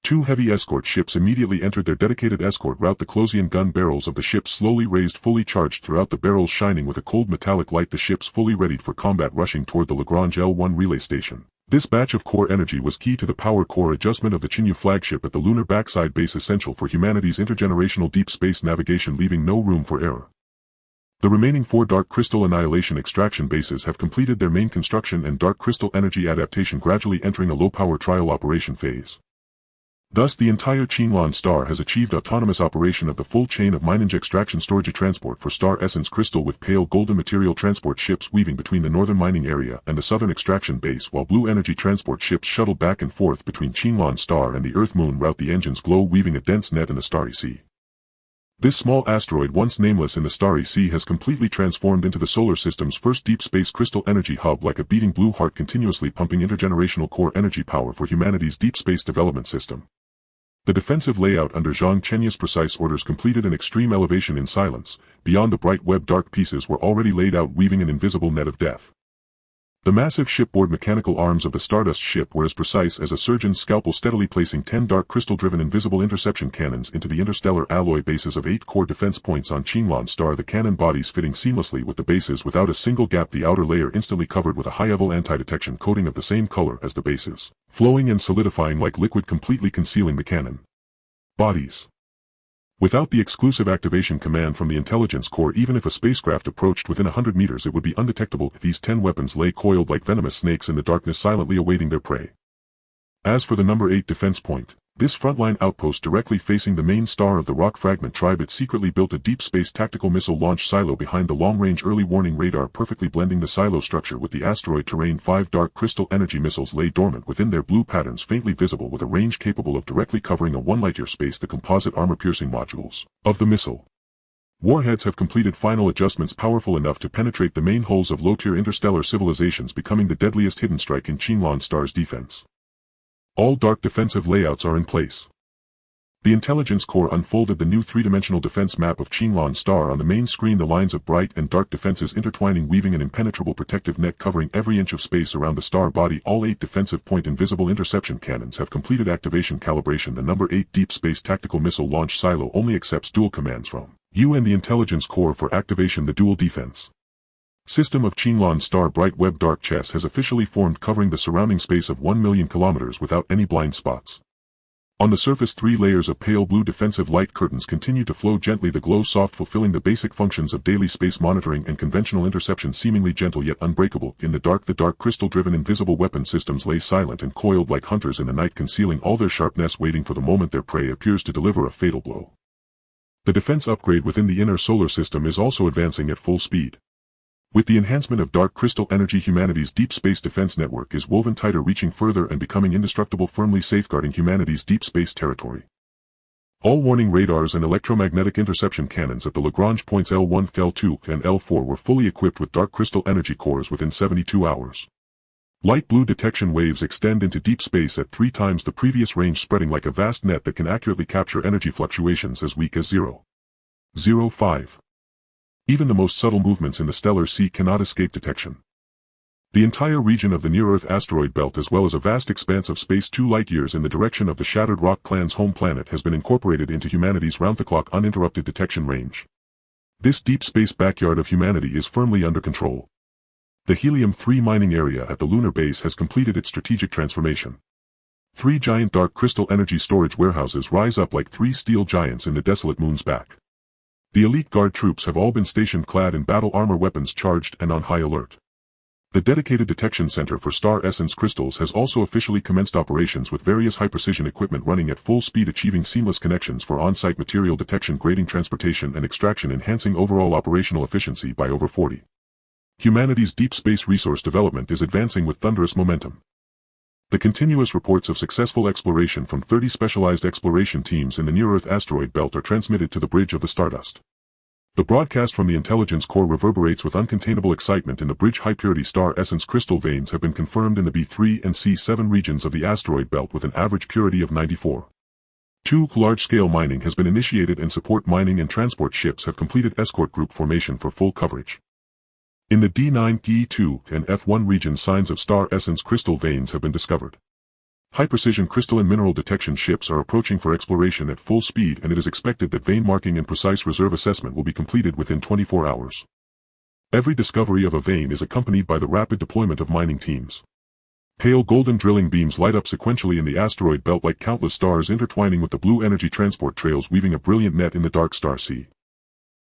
2 heavy escort ships immediately entered their dedicated escort route. The Closian gun barrels of the ships slowly raised, fully charged throughout, the barrels shining with a cold metallic light, the ships fully readied for combat, rushing toward the Lagrange L1 relay station. This batch of core energy was key to the power core adjustment of the Chenyu flagship at the lunar backside base, essential for humanity's intergenerational deep space navigation, leaving no room for error. The remaining 4 dark crystal annihilation extraction bases have completed their main construction and dark crystal energy adaptation, gradually entering a low-power trial operation phase. Thus, the entire Qinglan Star has achieved autonomous operation of the full chain of mining, extraction, storage, transport for star essence crystal, with pale golden material transport ships weaving between the northern mining area and the southern extraction base, while blue energy transport ships shuttle back and forth between Qinglan Star and the Earth-Moon route, the engines glow, weaving a dense net in the starry sea. This small asteroid, once nameless in the starry sea, has completely transformed into the solar system's first deep space crystal energy hub, like a beating blue heart continuously pumping intergenerational core energy power for humanity's deep space development system. The defensive layout under Zhang Chenyu's precise orders completed an extreme elevation in silence. Beyond the bright web, dark pieces were already laid out, weaving an invisible net of death. The massive shipboard mechanical arms of the Stardust ship were as precise as a surgeon's scalpel, steadily placing 10 dark crystal-driven invisible interception cannons into the interstellar alloy bases of 8 core defense points on Qinglan Star, the cannon bodies fitting seamlessly with the bases without a single gap, the outer layer instantly covered with a high-level anti-detection coating of the same color as the bases, flowing and solidifying like liquid, completely concealing the cannon bodies. Without the exclusive activation command from the intelligence core, even if a spacecraft approached within 100 meters, it would be undetectable. These 10 weapons lay coiled like venomous snakes in the darkness, silently awaiting their prey. As for the number 8 defense point, This frontline outpost directly facing the main star of the rock fragment tribe, it secretly built a deep space tactical missile launch silo behind the long-range early warning radar, perfectly blending the silo structure with the asteroid terrain. 5 dark crystal energy missiles lay dormant within their blue patterns, faintly visible, with a range capable of directly covering a 1 light-year space. The composite armor-piercing modules of the missile warheads have completed final adjustments powerful enough to penetrate the main hulls of low-tier interstellar civilizations, becoming the deadliest hidden strike in Qinlan Star's defense. All dark defensive layouts are in place. The intelligence core unfolded the new three-dimensional defense map of Qinlan Star on the main screen, the lines of bright and dark defenses intertwining, weaving an impenetrable protective net covering every inch of space around the star body. All 8 defensive point invisible interception cannons have completed activation calibration. The number 8 deep space tactical missile launch silo only accepts dual commands from you and the intelligence core for activation. The dual defense system of Qinlan Star Bright Web Dark Chess has officially formed, covering the surrounding space of 1 million kilometers without any blind spots. On the surface, 3 layers of pale blue defensive light curtains continue to flow gently, the glow soft, fulfilling the basic functions of daily space monitoring and conventional interception, seemingly gentle yet unbreakable. In the dark crystal-driven invisible weapon systems lay silent and coiled like hunters in the night, concealing all their sharpness, waiting for the moment their prey appears to deliver a fatal blow. The defense upgrade within the inner solar system is also advancing at full speed. With the enhancement of dark crystal energy, humanity's deep space defense network is woven tighter, reaching further and becoming indestructible, firmly safeguarding humanity's deep space territory. All warning radars and electromagnetic interception cannons at the Lagrange points L1, L2, and L4 were fully equipped with dark crystal energy cores within 72 hours. Light blue detection waves extend into deep space at 3 times the previous range, spreading like a vast net that can accurately capture energy fluctuations as weak as 0.05. Even the most subtle movements in the stellar sea cannot escape detection. The entire region of the near-Earth asteroid belt, as well as a vast expanse of space 2 light-years in the direction of the Shattered Rock Clan's home planet, has been incorporated into humanity's round-the-clock uninterrupted detection range. This deep space backyard of humanity is firmly under control. The helium-3 mining area at the lunar base has completed its strategic transformation. 3 giant dark crystal energy storage warehouses rise up like 3 steel giants in the desolate moon's back. The elite guard troops have all been stationed, clad in battle armor, weapons charged and on high alert. The dedicated detection center for star essence crystals has also officially commenced operations, with various high-precision equipment running at full speed, achieving seamless connections for on-site material detection, grading, transportation and extraction, enhancing overall operational efficiency by over 40. Humanity's deep space resource development is advancing with thunderous momentum. The continuous reports of successful exploration from 30 specialized exploration teams in the near-Earth asteroid belt are transmitted to the bridge of the Stardust. The broadcast from the intelligence core reverberates with uncontainable excitement. In the bridge, high-purity star essence crystal veins have been confirmed in the B3 and C7 regions of the asteroid belt with an average purity of 94. 2 large-scale mining has been initiated, and support mining and transport ships have completed escort group formation for full coverage. In the D9, E2, and F1 regions, signs of star essence crystal veins have been discovered. High-precision crystalline mineral detection ships are approaching for exploration at full speed, and it is expected that vein marking and precise reserve assessment will be completed within 24 hours. Every discovery of a vein is accompanied by the rapid deployment of mining teams. Pale golden drilling beams light up sequentially in the asteroid belt like countless stars, intertwining with the blue energy transport trails, weaving a brilliant net in the dark star sea.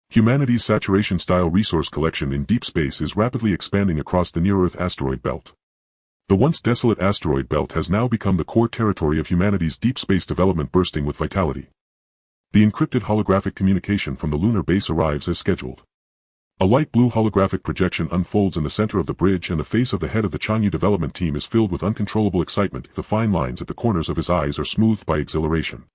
Humanity's saturation-style resource collection in deep space is rapidly expanding across the near-Earth asteroid belt. The once desolate asteroid belt has now become the core territory of humanity's deep space development, bursting with vitality. The encrypted holographic communication from the lunar base arrives as scheduled. A light blue holographic projection unfolds in the center of the bridge, and the face of the head of the Chenyu development team is filled with uncontrollable excitement. The fine lines at the corners of his eyes are smoothed by exhilaration.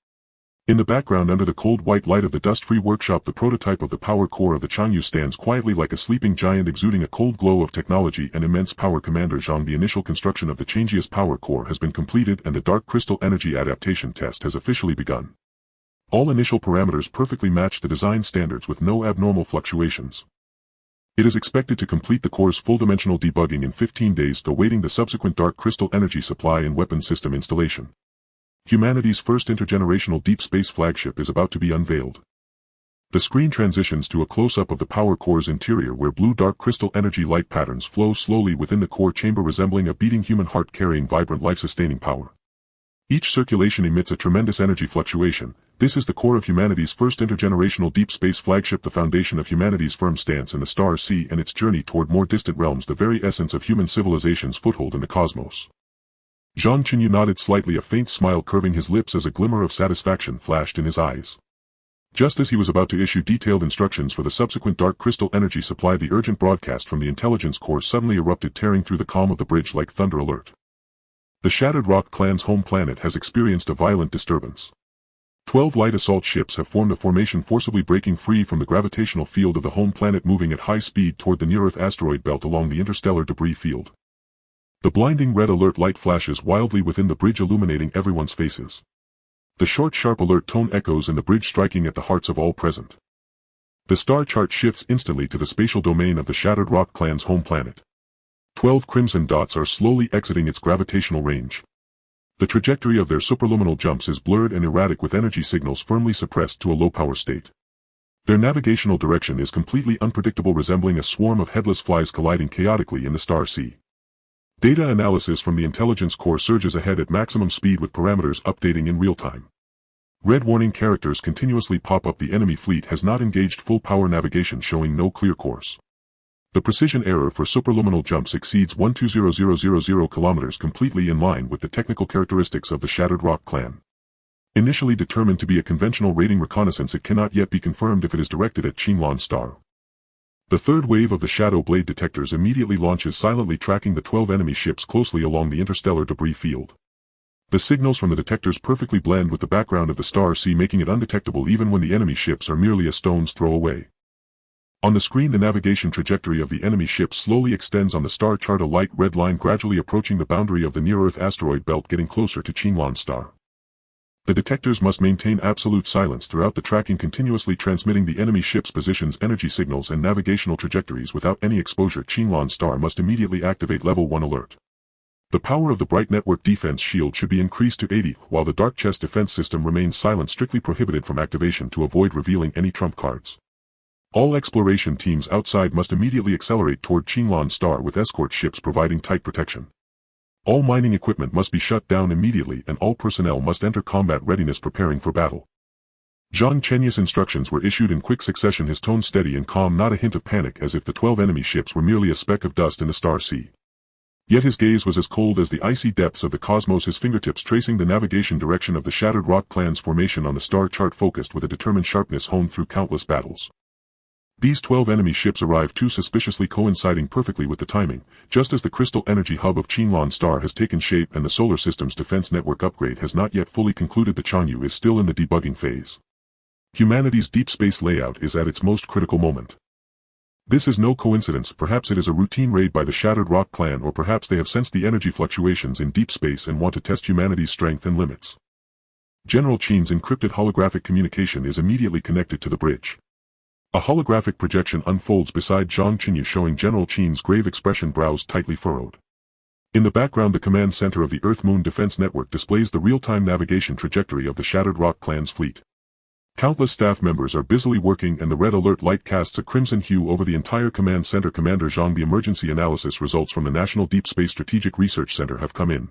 In the background, under the cold white light of the dust-free workshop, the prototype of the power core of the Chenyu stands quietly like a sleeping giant, exuding a cold glow of technology and immense power. Commander Zhang, the initial construction of the Chenjia's power core has been completed, and the dark crystal energy adaptation test has officially begun. All initial parameters perfectly match the design standards with no abnormal fluctuations. It is expected to complete the core's full-dimensional debugging in 15 days, awaiting the subsequent dark crystal energy supply and weapon system installation. Humanity's first intergenerational deep space flagship is about to be unveiled. The screen transitions to a close-up of the power core's interior, where blue dark crystal energy light patterns flow slowly within the core chamber, resembling a beating human heart carrying vibrant life-sustaining power. Each circulation emits a tremendous energy fluctuation. This is the core of humanity's first intergenerational deep space flagship, the foundation of humanity's firm stance in the star sea and its journey toward more distant realms, the very essence of human civilization's foothold in the cosmos. Zhang Chenyu nodded slightly, a faint smile curving his lips as a glimmer of satisfaction flashed in his eyes. Just as he was about to issue detailed instructions for the subsequent dark crystal energy supply, the urgent broadcast from the intelligence core suddenly erupted, tearing through the calm of the bridge like thunder alert. The Shattered Rock Clan's home planet has experienced a violent disturbance. 12 light assault ships have formed a formation, forcibly breaking free from the gravitational field of the home planet, moving at high speed toward the near-Earth asteroid belt along the interstellar debris field. The blinding red alert light flashes wildly within the bridge, illuminating everyone's faces. The short, sharp alert tone echoes in the bridge, striking at the hearts of all present. The star chart shifts instantly to the spatial domain of the Shattered Rock Clan's home planet. 12 crimson dots are slowly exiting its gravitational range. The trajectory of their superluminal jumps is blurred and erratic, with energy signals firmly suppressed to a low-power state. Their navigational direction is completely unpredictable, resembling a swarm of headless flies colliding chaotically in the star sea. Data analysis from the intelligence core surges ahead at maximum speed, with parameters updating in real time. Red warning characters continuously pop up. The enemy fleet has not engaged full-power navigation, showing no clear course. The precision error for superluminal jumps exceeds 120,000 kilometers, completely in line with the technical characteristics of the Shattered Rock Clan. Initially determined to be a conventional raiding reconnaissance, it cannot yet be confirmed if it is directed at Qinglan Star. The third wave of the Shadow Blade detectors immediately launches, silently tracking the 12 enemy ships closely along the interstellar debris field. The signals from the detectors perfectly blend with the background of the star sea, making it undetectable even when the enemy ships are merely a stone's throw away. On the screen, the navigation trajectory of the enemy ship slowly extends on the star chart, a light red line gradually approaching the boundary of the near-Earth asteroid belt, getting closer to Qinglan Star. The detectors must maintain absolute silence throughout the tracking, continuously transmitting the enemy ship's positions, energy signals and navigational trajectories without any exposure. Qinglan Star must immediately activate Level 1 alert. The power of the bright network defense shield should be increased to 80, while the dark chest defense system remains silent, strictly prohibited from activation to avoid revealing any trump cards. All exploration teams outside must immediately accelerate toward Qinglan Star, with escort ships providing tight protection. All mining equipment must be shut down immediately, and all personnel must enter combat readiness, preparing for battle. Zhang Chenyu's instructions were issued in quick succession, his tone steady and calm, not a hint of panic, as if the 12 enemy ships were merely a speck of dust in the star sea. Yet his gaze was as cold as the icy depths of the cosmos, his fingertips tracing the navigation direction of the Shattered Rock Clan's formation on the star chart, focused with a determined sharpness honed through countless battles. These 12 enemy ships arrived too suspiciously, coinciding perfectly with the timing, just as the crystal energy hub of Qinglan Star has taken shape and the solar system's defense network upgrade has not yet fully concluded. The Chenyu is still in the debugging phase. Humanity's deep space layout is at its most critical moment. This is no coincidence. Perhaps it is a routine raid by the Shattered Rock Clan, or perhaps they have sensed the energy fluctuations in deep space and want to test humanity's strength and limits. General Qin's encrypted holographic communication is immediately connected to the bridge. A holographic projection unfolds beside Zhang Chenyu, showing General Qin's grave expression, brows tightly furrowed. In the background, the command center of the Earth-Moon Defense Network displays the real-time navigation trajectory of the Shattered Rock Clan's fleet. Countless staff members are busily working, and the red alert light casts a crimson hue over the entire command center. Commander Zhang, the emergency analysis results from the National Deep Space Strategic Research Center have come in.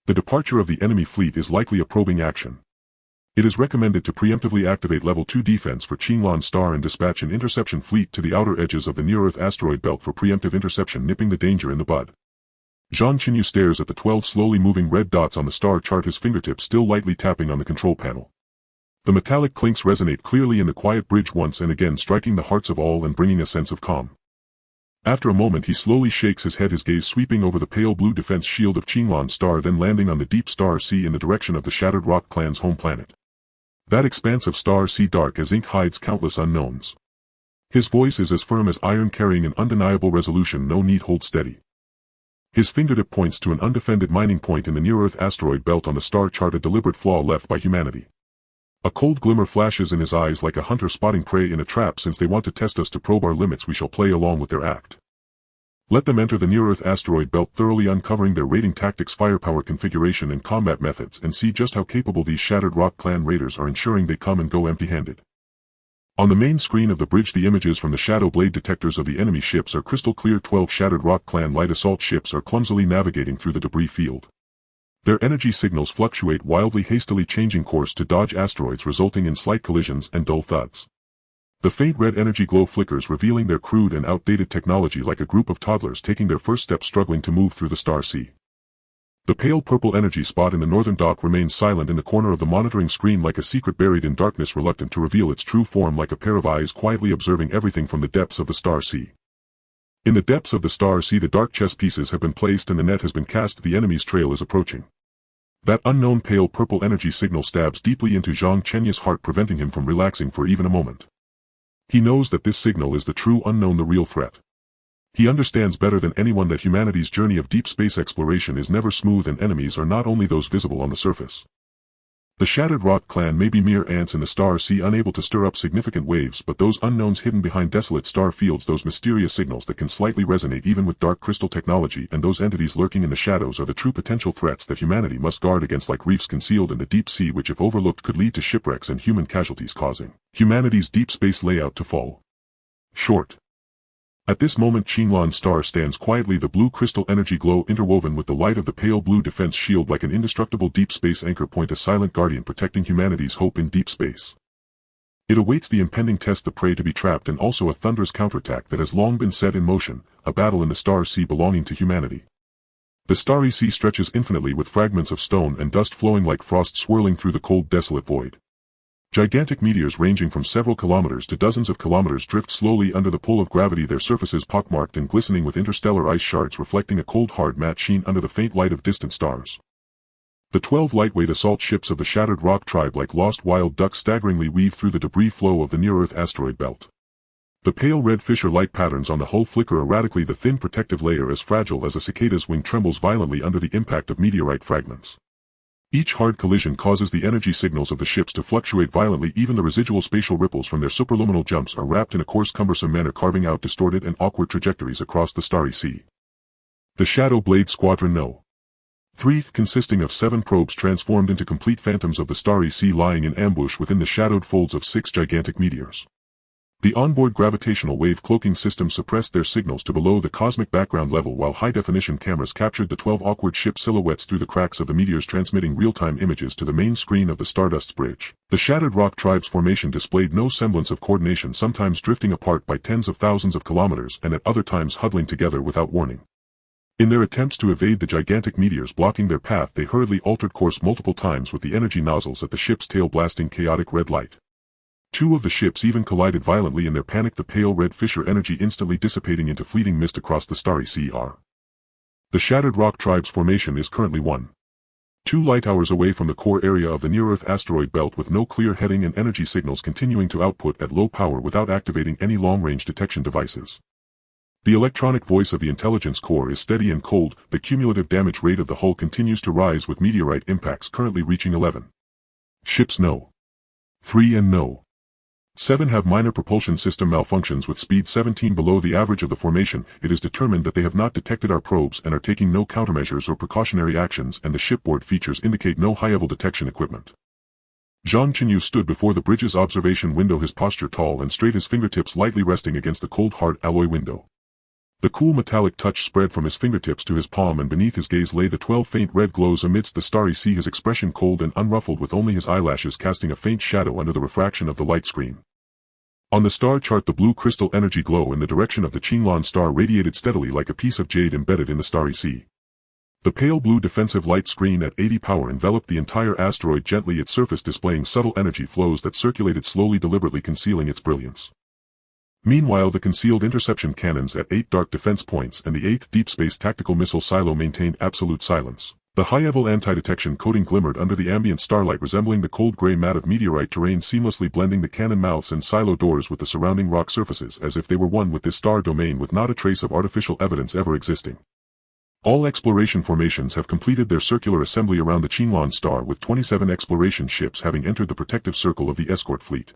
The departure of the enemy fleet is likely a probing action. It is recommended to preemptively activate Level 2 defense for Qinglan Star and dispatch an interception fleet to the outer edges of the near-Earth asteroid belt for preemptive interception, nipping the danger in the bud. Zhang Chenyu stares at the 12 slowly moving red dots on the star chart, his fingertips still lightly tapping on the control panel. The metallic clinks resonate clearly in the quiet bridge, once and again striking the hearts of all and bringing a sense of calm. After a moment, he slowly shakes his head, his gaze sweeping over the pale blue defense shield of Qinglan Star, then landing on the deep star sea in the direction of the Shattered Rock Clan's home planet. That expanse of star sea, dark as ink, hides countless unknowns. His voice is as firm as iron, carrying an undeniable resolution. No need, hold steady. His fingertip points to an undefended mining point in the near-Earth asteroid belt on the star chart, a deliberate flaw left by humanity. A cold glimmer flashes in his eyes, like a hunter spotting prey in a trap. Since they want to test us to probe our limits, we shall play along with their act. Let them enter the near-Earth asteroid belt, thoroughly uncovering their raiding tactics, firepower configuration and combat methods, and see just how capable these Shattered Rock Clan raiders are, ensuring they come and go empty-handed. On the main screen of the bridge, the images from the Shadow Blade detectors of the enemy ships are crystal clear. 12 Shattered Rock Clan light assault ships are clumsily navigating through the debris field. Their energy signals fluctuate wildly, hastily changing course to dodge asteroids, resulting in slight collisions and dull thuds. The faint red energy glow flickers, revealing their crude and outdated technology, like a group of toddlers taking their first steps, struggling to move through the star sea. The pale purple energy spot in the northern dock remains silent in the corner of the monitoring screen like a secret buried in darkness, reluctant to reveal its true form, like a pair of eyes quietly observing everything from the depths of the star sea. In the depths of the star sea, the dark chess pieces have been placed and the net has been cast. The enemy's trail is approaching. That unknown pale purple energy signal stabs deeply into Zhang Chenyu's heart, preventing him from relaxing for even a moment. He knows that this signal is the true unknown, the real threat. He understands better than anyone that humanity's journey of deep space exploration is never smooth, and enemies are not only those visible on the surface. The Shattered Rock clan may be mere ants in the star sea, unable to stir up significant waves, but those unknowns hidden behind desolate star fields, those mysterious signals that can slightly resonate even with dark crystal technology, and those entities lurking in the shadows are the true potential threats that humanity must guard against, like reefs concealed in the deep sea, which if overlooked could lead to shipwrecks and human casualties, causing humanity's deep space layout to fall short. At this moment, Qinglan Star stands quietly, the blue crystal energy glow interwoven with the light of the pale blue defense shield like an indestructible deep space anchor point, a silent guardian protecting humanity's hope in deep space. It awaits the impending test, the prey to be trapped, and also a thunderous counterattack that has long been set in motion, a battle in the star sea belonging to humanity. The starry sea stretches infinitely, with fragments of stone and dust flowing like frost swirling through the cold, desolate void. Gigantic meteors ranging from several kilometers to dozens of kilometers drift slowly under the pull of gravity, their surfaces pockmarked and glistening with interstellar ice shards reflecting a cold, hard matte sheen under the faint light of distant stars. The 12 lightweight assault ships of the Shattered Rock tribe, like lost wild ducks, staggeringly weave through the debris flow of the near-Earth asteroid belt. The pale red fissure light patterns on the hull flicker erratically, the thin protective layer as fragile as a cicada's wing trembles violently under the impact of meteorite fragments. Each hard collision causes the energy signals of the ships to fluctuate violently, even the residual spatial ripples from their superluminal jumps are wrapped in a coarse, cumbersome manner, carving out distorted and awkward trajectories across the starry sea. The Shadow Blade Squadron No. 3, consisting of 7 probes transformed into complete phantoms of the starry sea, lying in ambush within the shadowed folds of 6 gigantic meteors. The onboard gravitational wave cloaking system suppressed their signals to below the cosmic background level, while high-definition cameras captured the 12 awkward ship silhouettes through the cracks of the meteors, transmitting real-time images to the main screen of the Stardust's bridge. The Shattered Rock tribe's formation displayed no semblance of coordination, sometimes drifting apart by tens of thousands of kilometers and at other times huddling together without warning. In their attempts to evade the gigantic meteors blocking their path, they hurriedly altered course multiple times, with the energy nozzles at the ship's tail blasting chaotic red light. 2 of the ships even collided violently in their panic, the pale red fissure energy instantly dissipating into fleeting mist across the starry sea. The Shattered Rock tribe's formation is currently 1.2 light-hours away from the core area of the near-Earth asteroid belt, with no clear heading and energy signals continuing to output at low power without activating any long-range detection devices. The electronic voice of the intelligence core is steady and cold. The cumulative damage rate of the hull continues to rise, with meteorite impacts currently reaching 11. Ships No. 3 and No. 7 have minor propulsion system malfunctions with speed 17 below the average of the formation. It is determined that they have not detected our probes and are taking no countermeasures or precautionary actions, and the shipboard features indicate no high-level detection equipment. Zhang Chenyu stood before the bridge's observation window, his posture tall and straight, his fingertips lightly resting against the cold, hard alloy window. The cool metallic touch spread from his fingertips to his palm, and beneath his gaze lay the 12 faint red glows amidst the starry sea, his expression cold and unruffled, with only his eyelashes casting a faint shadow under the refraction of the light screen. On the star chart, the blue crystal energy glow in the direction of the Qinglan star radiated steadily like a piece of jade embedded in the starry sea. The pale blue defensive light screen at 80 power enveloped the entire asteroid gently, its surface displaying subtle energy flows that circulated slowly, deliberately concealing its brilliance. Meanwhile, the concealed interception cannons at 8 dark defense points and the 8th deep space tactical missile silo maintained absolute silence. The high-level anti-detection coating glimmered under the ambient starlight, resembling the cold gray mat of meteorite terrain, seamlessly blending the cannon mouths and silo doors with the surrounding rock surfaces as if they were one with this star domain, with not a trace of artificial evidence ever existing. All exploration formations have completed their circular assembly around the Qinglan star, with 27 exploration ships having entered the protective circle of the escort fleet.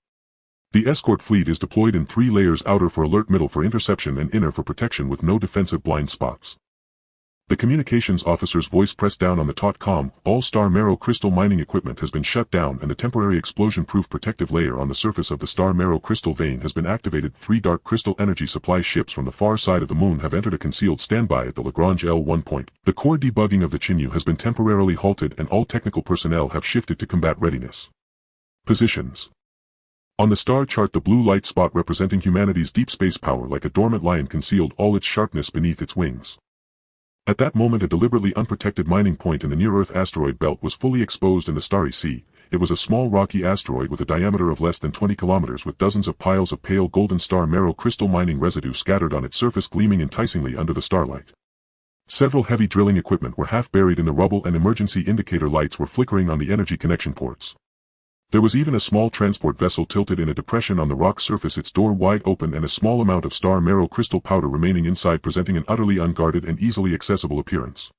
The escort fleet is deployed in 3 layers: outer for alert, middle for interception, and inner for protection with no defensive blind spots. The communications officer's voice pressed down on the taut comm. All star marrow crystal mining equipment has been shut down, and the temporary explosion-proof protective layer on the surface of the star marrow crystal vein has been activated. 3 dark crystal energy supply ships from the far side of the moon have entered a concealed standby at the Lagrange L1 point. The core debugging of the Chenyu has been temporarily halted, and all technical personnel have shifted to combat readiness positions. On the star chart, the blue light spot representing humanity's deep space power, like a dormant lion, concealed all its sharpness beneath its wings. At that moment a deliberately unprotected mining point in the near-Earth asteroid belt was fully exposed in the starry sea. It was a small rocky asteroid with a diameter of less than 20 kilometers with dozens of piles of pale golden star marrow crystal mining residue scattered on its surface gleaming enticingly under the starlight. Several heavy drilling equipment were half buried in the rubble and emergency indicator lights were flickering on the energy connection ports. There was even a small transport vessel tilted in a depression on the rock surface, its door wide open and a small amount of star marrow crystal powder remaining inside, presenting an utterly unguarded and easily accessible appearance.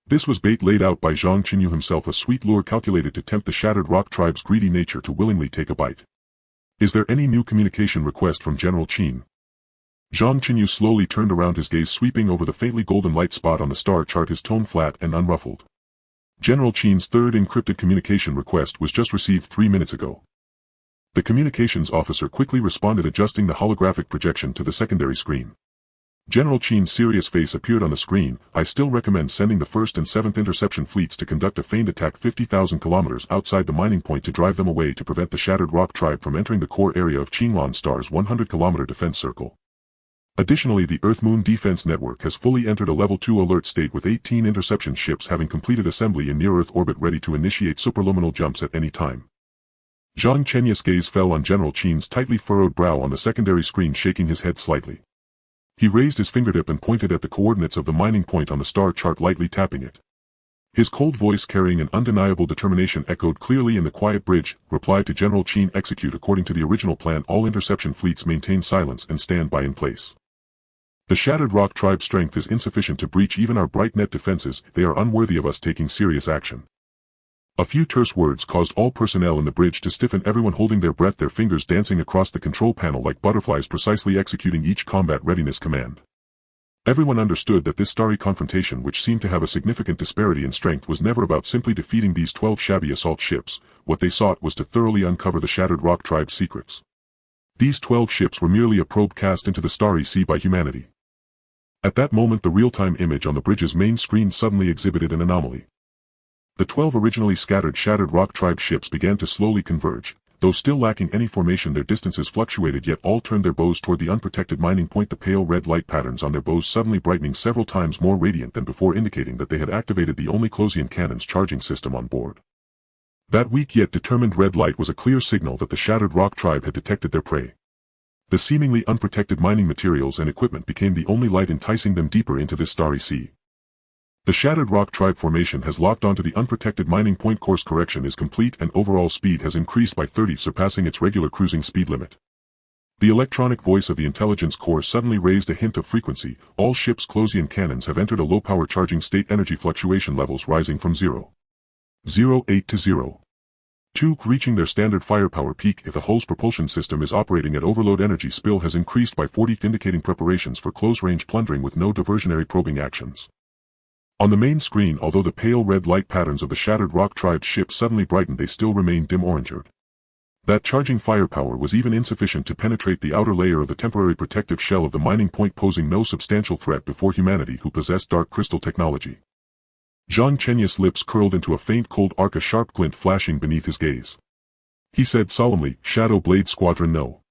This was bait laid out by Zhang Chenyu himself, a sweet lure calculated to tempt the Shattered Rock Tribe's greedy nature to willingly take a bite. Is there any new communication request from General Chen? Zhang Chenyu slowly turned around, his gaze sweeping over the faintly golden light spot on the star chart, his tone flat and unruffled. General Chen's third encrypted communication request was just received 3 minutes ago. The communications officer quickly responded, adjusting the holographic projection to the secondary screen. General Chen's serious face appeared on the screen. I still recommend sending the 1st and 7th interception fleets to conduct a feigned attack 50,000 kilometers outside the mining point to drive them away to prevent the Shattered Rock Tribe from entering the core area of Qinglan Star's 100-kilometer defense circle. Additionally, the Earth-Moon Defense Network has fully entered a Level 2 alert state with 18 interception ships having completed assembly in near-Earth orbit ready to initiate superluminal jumps at any time. Zhang Chenyu's gaze fell on General Chen's tightly furrowed brow on the secondary screen, shaking his head slightly. He raised his fingertip and pointed at the coordinates of the mining point on the star chart, lightly tapping it. His cold voice, carrying an undeniable determination, echoed clearly in the quiet bridge. Reply to General Chen: execute according to the original plan. All interception fleets maintain silence and stand by in place. The Shattered Rock Tribe's strength is insufficient to breach even our bright net defenses. They are unworthy of us taking serious action. A few terse words caused all personnel in the bridge to stiffen, everyone holding their breath, their fingers dancing across the control panel like butterflies, precisely executing each combat readiness command. Everyone understood that this starry confrontation, which seemed to have a significant disparity in strength, was never about simply defeating these 12 shabby assault ships. What they sought was to thoroughly uncover the Shattered Rock Tribe's secrets. These 12 ships were merely a probe cast into the starry sea by humanity. At that moment, the real-time image on the bridge's main screen suddenly exhibited an anomaly. The 12 originally scattered Shattered Rock Tribe ships began to slowly converge. Though still lacking any formation, their distances fluctuated, yet all turned their bows toward the unprotected mining point, the pale red light patterns on their bows suddenly brightening several times more radiant than before, indicating that they had activated the only Closian cannon's charging system on board. That weak yet determined red light was a clear signal that the Shattered Rock Tribe had detected their prey. The seemingly unprotected mining materials and equipment became the only light enticing them deeper into this starry sea. The Shattered Rock Tribe formation has locked onto the unprotected mining point. Course correction is complete and overall speed has increased by 30, surpassing its regular cruising speed limit. The electronic voice of the intelligence core suddenly raised a hint of frequency. All ships' Closian cannons have entered a low-power charging state, energy fluctuation levels rising from 0.08 to 0.2, reaching their standard firepower peak. If the hull's propulsion system is operating at overload, energy spill has increased by 40, indicating preparations for close-range plundering with no diversionary probing actions. On the main screen, although the pale red light patterns of the Shattered Rock Tribe's ships suddenly brightened, they still remained dim orangered. That charging firepower was even insufficient to penetrate the outer layer of the temporary protective shell of the mining point, posing no substantial threat before humanity who possessed dark crystal technology. Zhang Chenyu's lips curled into a faint cold arc, a sharp glint flashing beneath his gaze. He said solemnly, Shadow Blade Squadron No.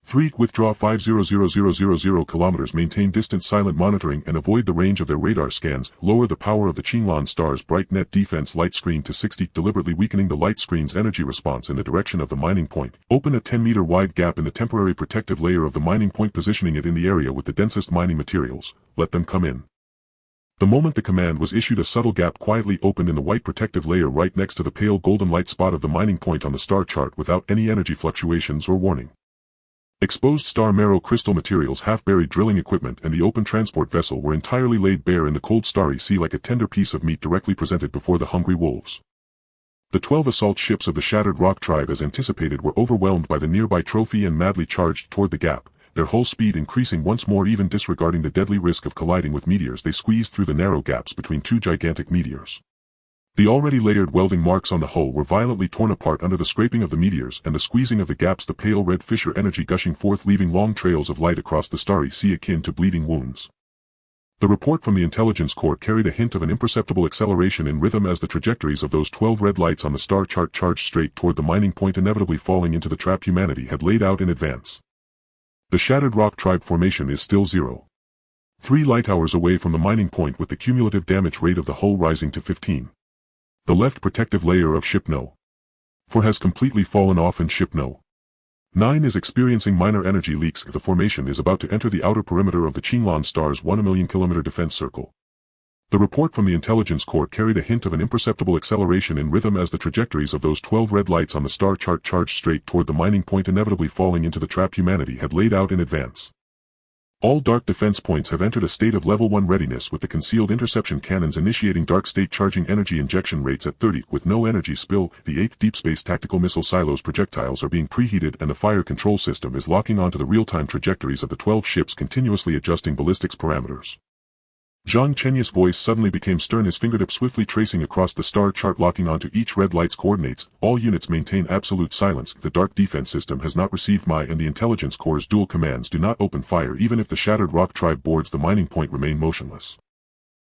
3, withdraw 500,000 kilometers, maintain distant silent monitoring and avoid the range of their radar scans, lower the power of the Qinglan Star's bright net defense light screen to 60, deliberately weakening the light screen's energy response in the direction of the mining point. Open a 10-meter wide gap in the temporary protective layer of the mining point, positioning it in the area with the densest mining materials. Let them come in. The moment the command was issued, a subtle gap quietly opened in the white protective layer right next to the pale golden light spot of the mining point on the star chart without any energy fluctuations or warning. Exposed star marrow crystal materials, half-buried drilling equipment and the open transport vessel were entirely laid bare in the cold starry sea like a tender piece of meat directly presented before the hungry wolves. The 12 assault ships of the Shattered Rock Tribe, as anticipated, were overwhelmed by the nearby trophy and madly charged toward the gap, their hull speed increasing once more. Even disregarding the deadly risk of colliding with meteors, they squeezed through the narrow gaps between two gigantic meteors. The already layered welding marks on the hull were violently torn apart under the scraping of the meteors and the squeezing of the gaps, the pale red fissure energy gushing forth, leaving long trails of light across the starry sea akin to bleeding wounds. The report from the intelligence core carried a hint of an imperceptible acceleration in rhythm as the trajectories of those 12 red lights on the star chart charged straight toward the mining point, inevitably falling into the trap humanity had laid out in advance. The Shattered Rock Tribe formation is still 0.2 3 light hours away from the mining point with the cumulative damage rate of the hull rising to 15. The left protective layer of Ship No. 4 has completely fallen off and Ship No. 9 is experiencing minor energy leaks. The formation is about to enter the outer perimeter of the Qinglan Star's 1,000,000 kilometer defense circle. The report from the intelligence corps carried a hint of an imperceptible acceleration in rhythm as the trajectories of those 12 red lights on the star chart charged straight toward the mining point, inevitably falling into the trap humanity had laid out in advance. All dark defense points have entered a state of level 1 readiness, with the concealed interception cannons initiating dark state charging energy injection rates at 30 with no energy spill. The 8th Deep Space Tactical Missile silos projectiles are being preheated and the fire control system is locking onto the real-time trajectories of the 12 ships, continuously adjusting ballistics parameters. Zhang Chenyu's voice suddenly became stern, his fingertip swiftly tracing across the star chart, locking onto each red light's coordinates. All units maintain absolute silence. The dark defense system has not received my and the intelligence corps' dual commands. Do not open fire. Even if the shattered rock tribe boards the mining point, remain motionless.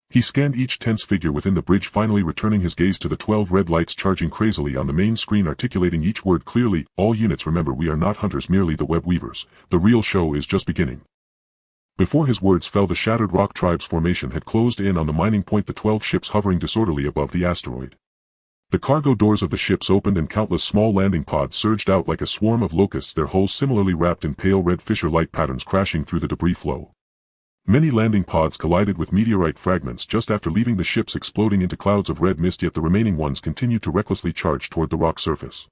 He scanned each tense figure within the bridge, finally returning his gaze to the 12 red lights charging crazily on the main screen, articulating each word clearly. All units, remember, we are not hunters, merely the web weavers. The real show is just beginning. Before his words fell, the shattered rock tribe's formation had closed in on the mining point, the 12 ships hovering disorderly above the asteroid. The cargo doors of the ships opened and countless small landing pods surged out like a swarm of locusts, their hulls similarly wrapped in pale red fissure-like patterns crashing through the debris flow. Many landing pods collided with meteorite fragments just after leaving the ships, exploding into clouds of red mist, yet the remaining ones continued to recklessly charge toward the rock surface.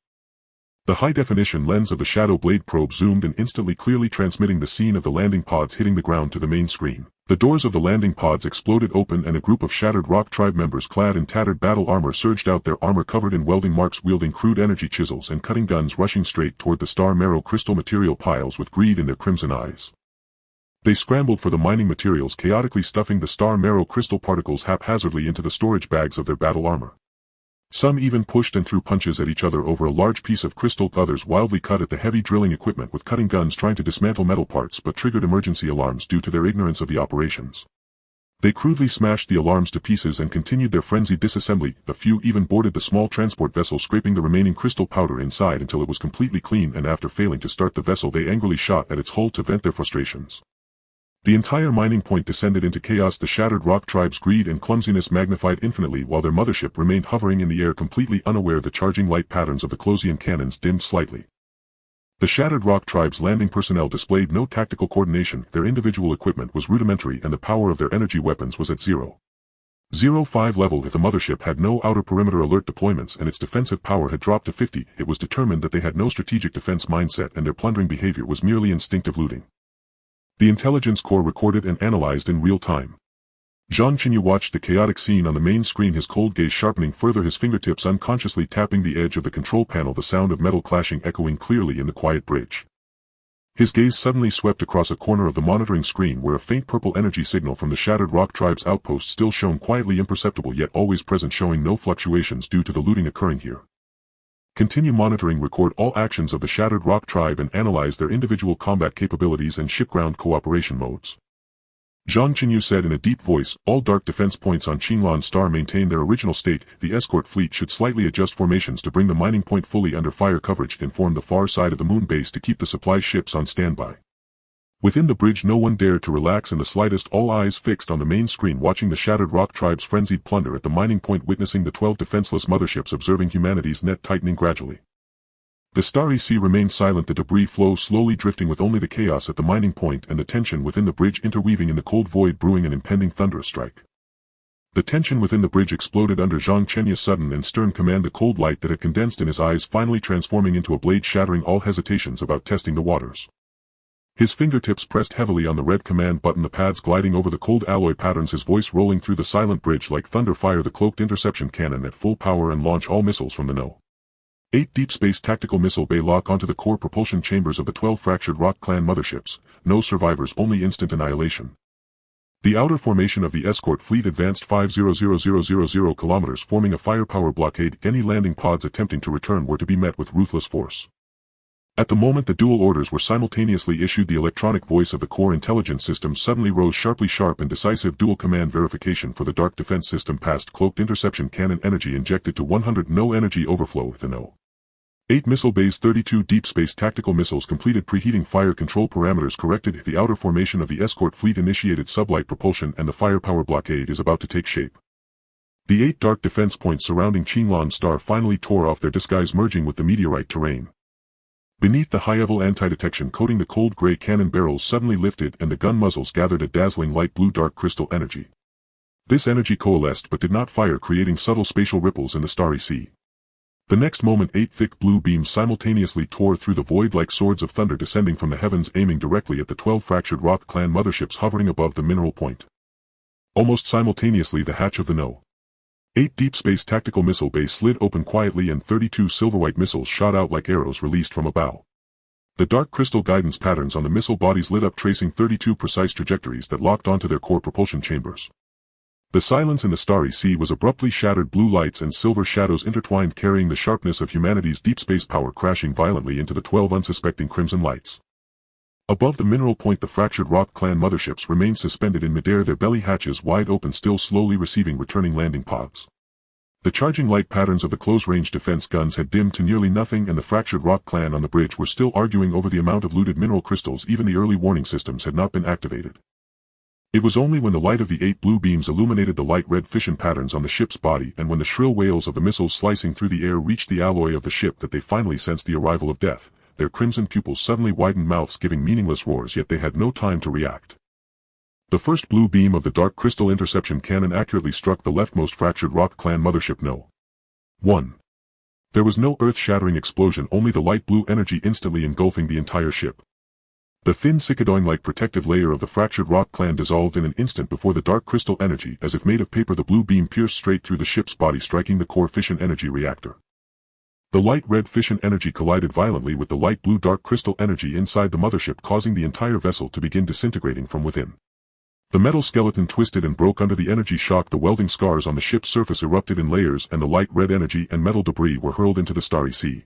The high-definition lens of the Shadow Blade probe zoomed in, instantly clearly transmitting the scene of the landing pods hitting the ground to the main screen. The doors of the landing pods exploded open and a group of shattered rock tribe members clad in tattered battle armor surged out, their armor covered in welding marks, wielding crude energy chisels and cutting guns, rushing straight toward the star marrow crystal material piles with greed in their crimson eyes. They scrambled for the mining materials, chaotically stuffing the star marrow crystal particles haphazardly into the storage bags of their battle armor. Some even pushed and threw punches at each other over a large piece of crystal. Others wildly cut at the heavy drilling equipment with cutting guns, trying to dismantle metal parts, but triggered emergency alarms due to their ignorance of the operations. They crudely smashed the alarms to pieces and continued their frenzied disassembly. A few even boarded the small transport vessel, scraping the remaining crystal powder inside until it was completely clean, and after failing to start the vessel, they angrily shot at its hull to vent their frustrations. The entire mining point descended into chaos, the shattered rock tribe's greed and clumsiness magnified infinitely, while their mothership remained hovering in the air, completely unaware. The charging light patterns of the Closian cannons dimmed slightly. The shattered rock tribe's landing personnel displayed no tactical coordination, their individual equipment was rudimentary and the power of their energy weapons was at 0.05 level. If the mothership had no outer perimeter alert deployments and its defensive power had dropped to 50, it was determined that they had no strategic defense mindset and their plundering behavior was merely instinctive looting. The intelligence corps recorded and analyzed in real time. Zhang Chenyu watched the chaotic scene on the main screen, his cold gaze sharpening further, his fingertips unconsciously tapping the edge of the control panel, the sound of metal clashing echoing clearly in the quiet bridge. His gaze suddenly swept across a corner of the monitoring screen where a faint purple energy signal from the shattered rock tribe's outpost still shone, quietly imperceptible yet always present, showing no fluctuations due to the looting occurring here. Continue monitoring, record all actions of the shattered rock tribe and analyze their individual combat capabilities and ship-ground cooperation modes. Zhang Chenyu said in a deep voice, all dark defense points on Qinglan Star maintain their original state. The escort fleet should slightly adjust formations to bring the mining point fully under fire coverage and form the far side of the moon base to keep the supply ships on standby. Within the bridge no one dared to relax in the slightest, all eyes fixed on the main screen, watching the shattered rock tribe's frenzied plunder at the mining point, witnessing the 12 defenseless motherships, observing humanity's net tightening gradually. The starry sea remained silent, the debris flow slowly drifting, with only the chaos at the mining point and the tension within the bridge interweaving in the cold void, brewing an impending thunderous strike. The tension within the bridge exploded under Zhang Chenyu's sudden and stern command, the cold light that had condensed in his eyes finally transforming into a blade, shattering all hesitations about testing the waters. His fingertips pressed heavily on the red command button, the pads gliding over the cold alloy patterns, his voice rolling through the silent bridge like thunder. Fire the cloaked interception cannon at full power and launch all missiles from the No. 8 Deep Space Tactical Missile Bay. Lock onto the core propulsion chambers of the 12 fractured rock clan motherships. No survivors, only instant annihilation. The outer formation of the escort fleet advanced 5,000 kilometers, forming a firepower blockade. Any landing pods attempting to return were to be met with ruthless force. At the moment the dual orders were simultaneously issued, the electronic voice of the core intelligence system suddenly rose sharply. Sharp and decisive dual command verification for the dark defense system passed. Cloaked interception cannon energy injected to 100. No energy overflow. The No. 8 missile bays. 32 deep space tactical missiles completed preheating fire control parameters corrected. The outer formation of the escort fleet initiated sublight propulsion and the firepower blockade is about to take shape. The 8 dark defense points surrounding Qinglan Star finally tore off their disguise, merging with the meteorite terrain. Beneath the high-level anti-detection coating, the cold gray cannon barrels suddenly lifted and the gun muzzles gathered a dazzling light blue dark crystal energy. This energy coalesced but did not fire, creating subtle spatial ripples in the starry sea. The next moment 8 thick blue beams simultaneously tore through the void like swords of thunder, descending from the heavens, aiming directly at the 12 fractured rock clan motherships hovering above the mineral point. Almost simultaneously the hatch of the No. 8 deep space tactical missile bay slid open quietly and 32 silver-white missiles shot out like arrows released from a bow. The dark crystal guidance patterns on the missile bodies lit up, tracing 32 precise trajectories that locked onto their core propulsion chambers. The silence in the starry sea was abruptly shattered. Blue lights and silver shadows intertwined, carrying the sharpness of humanity's deep space power, crashing violently into the 12 unsuspecting crimson lights. Above the mineral point, the fractured rock clan motherships remained suspended in midair, their belly hatches wide open, still slowly receiving returning landing pods. The charging light patterns of the close-range defense guns had dimmed to nearly nothing, and the fractured rock clan on the bridge were still arguing over the amount of looted mineral crystals. Even the early warning systems had not been activated. It was only when the light of the 8 blue beams illuminated the light red fission patterns on the ship's body, and when the shrill wails of the missiles slicing through the air reached the alloy of the ship, that they finally sensed the arrival of death. Their crimson pupils suddenly widened, mouths giving meaningless roars, yet they had no time to react. The first blue beam of the dark crystal interception cannon accurately struck the leftmost fractured rock clan mothership No. 1. There was no earth-shattering explosion, only the light blue energy instantly engulfing the entire ship. The thin cicadoine-like protective layer of the fractured rock clan dissolved in an instant before the dark crystal energy, as if made of paper. The blue beam pierced straight through the ship's body, striking the core fission energy reactor. The light red fission energy collided violently with the light blue dark crystal energy inside the mothership, causing the entire vessel to begin disintegrating from within. The metal skeleton twisted and broke under the energy shock. The welding scars on the ship's surface erupted in layers, and the light red energy and metal debris were hurled into the starry sea.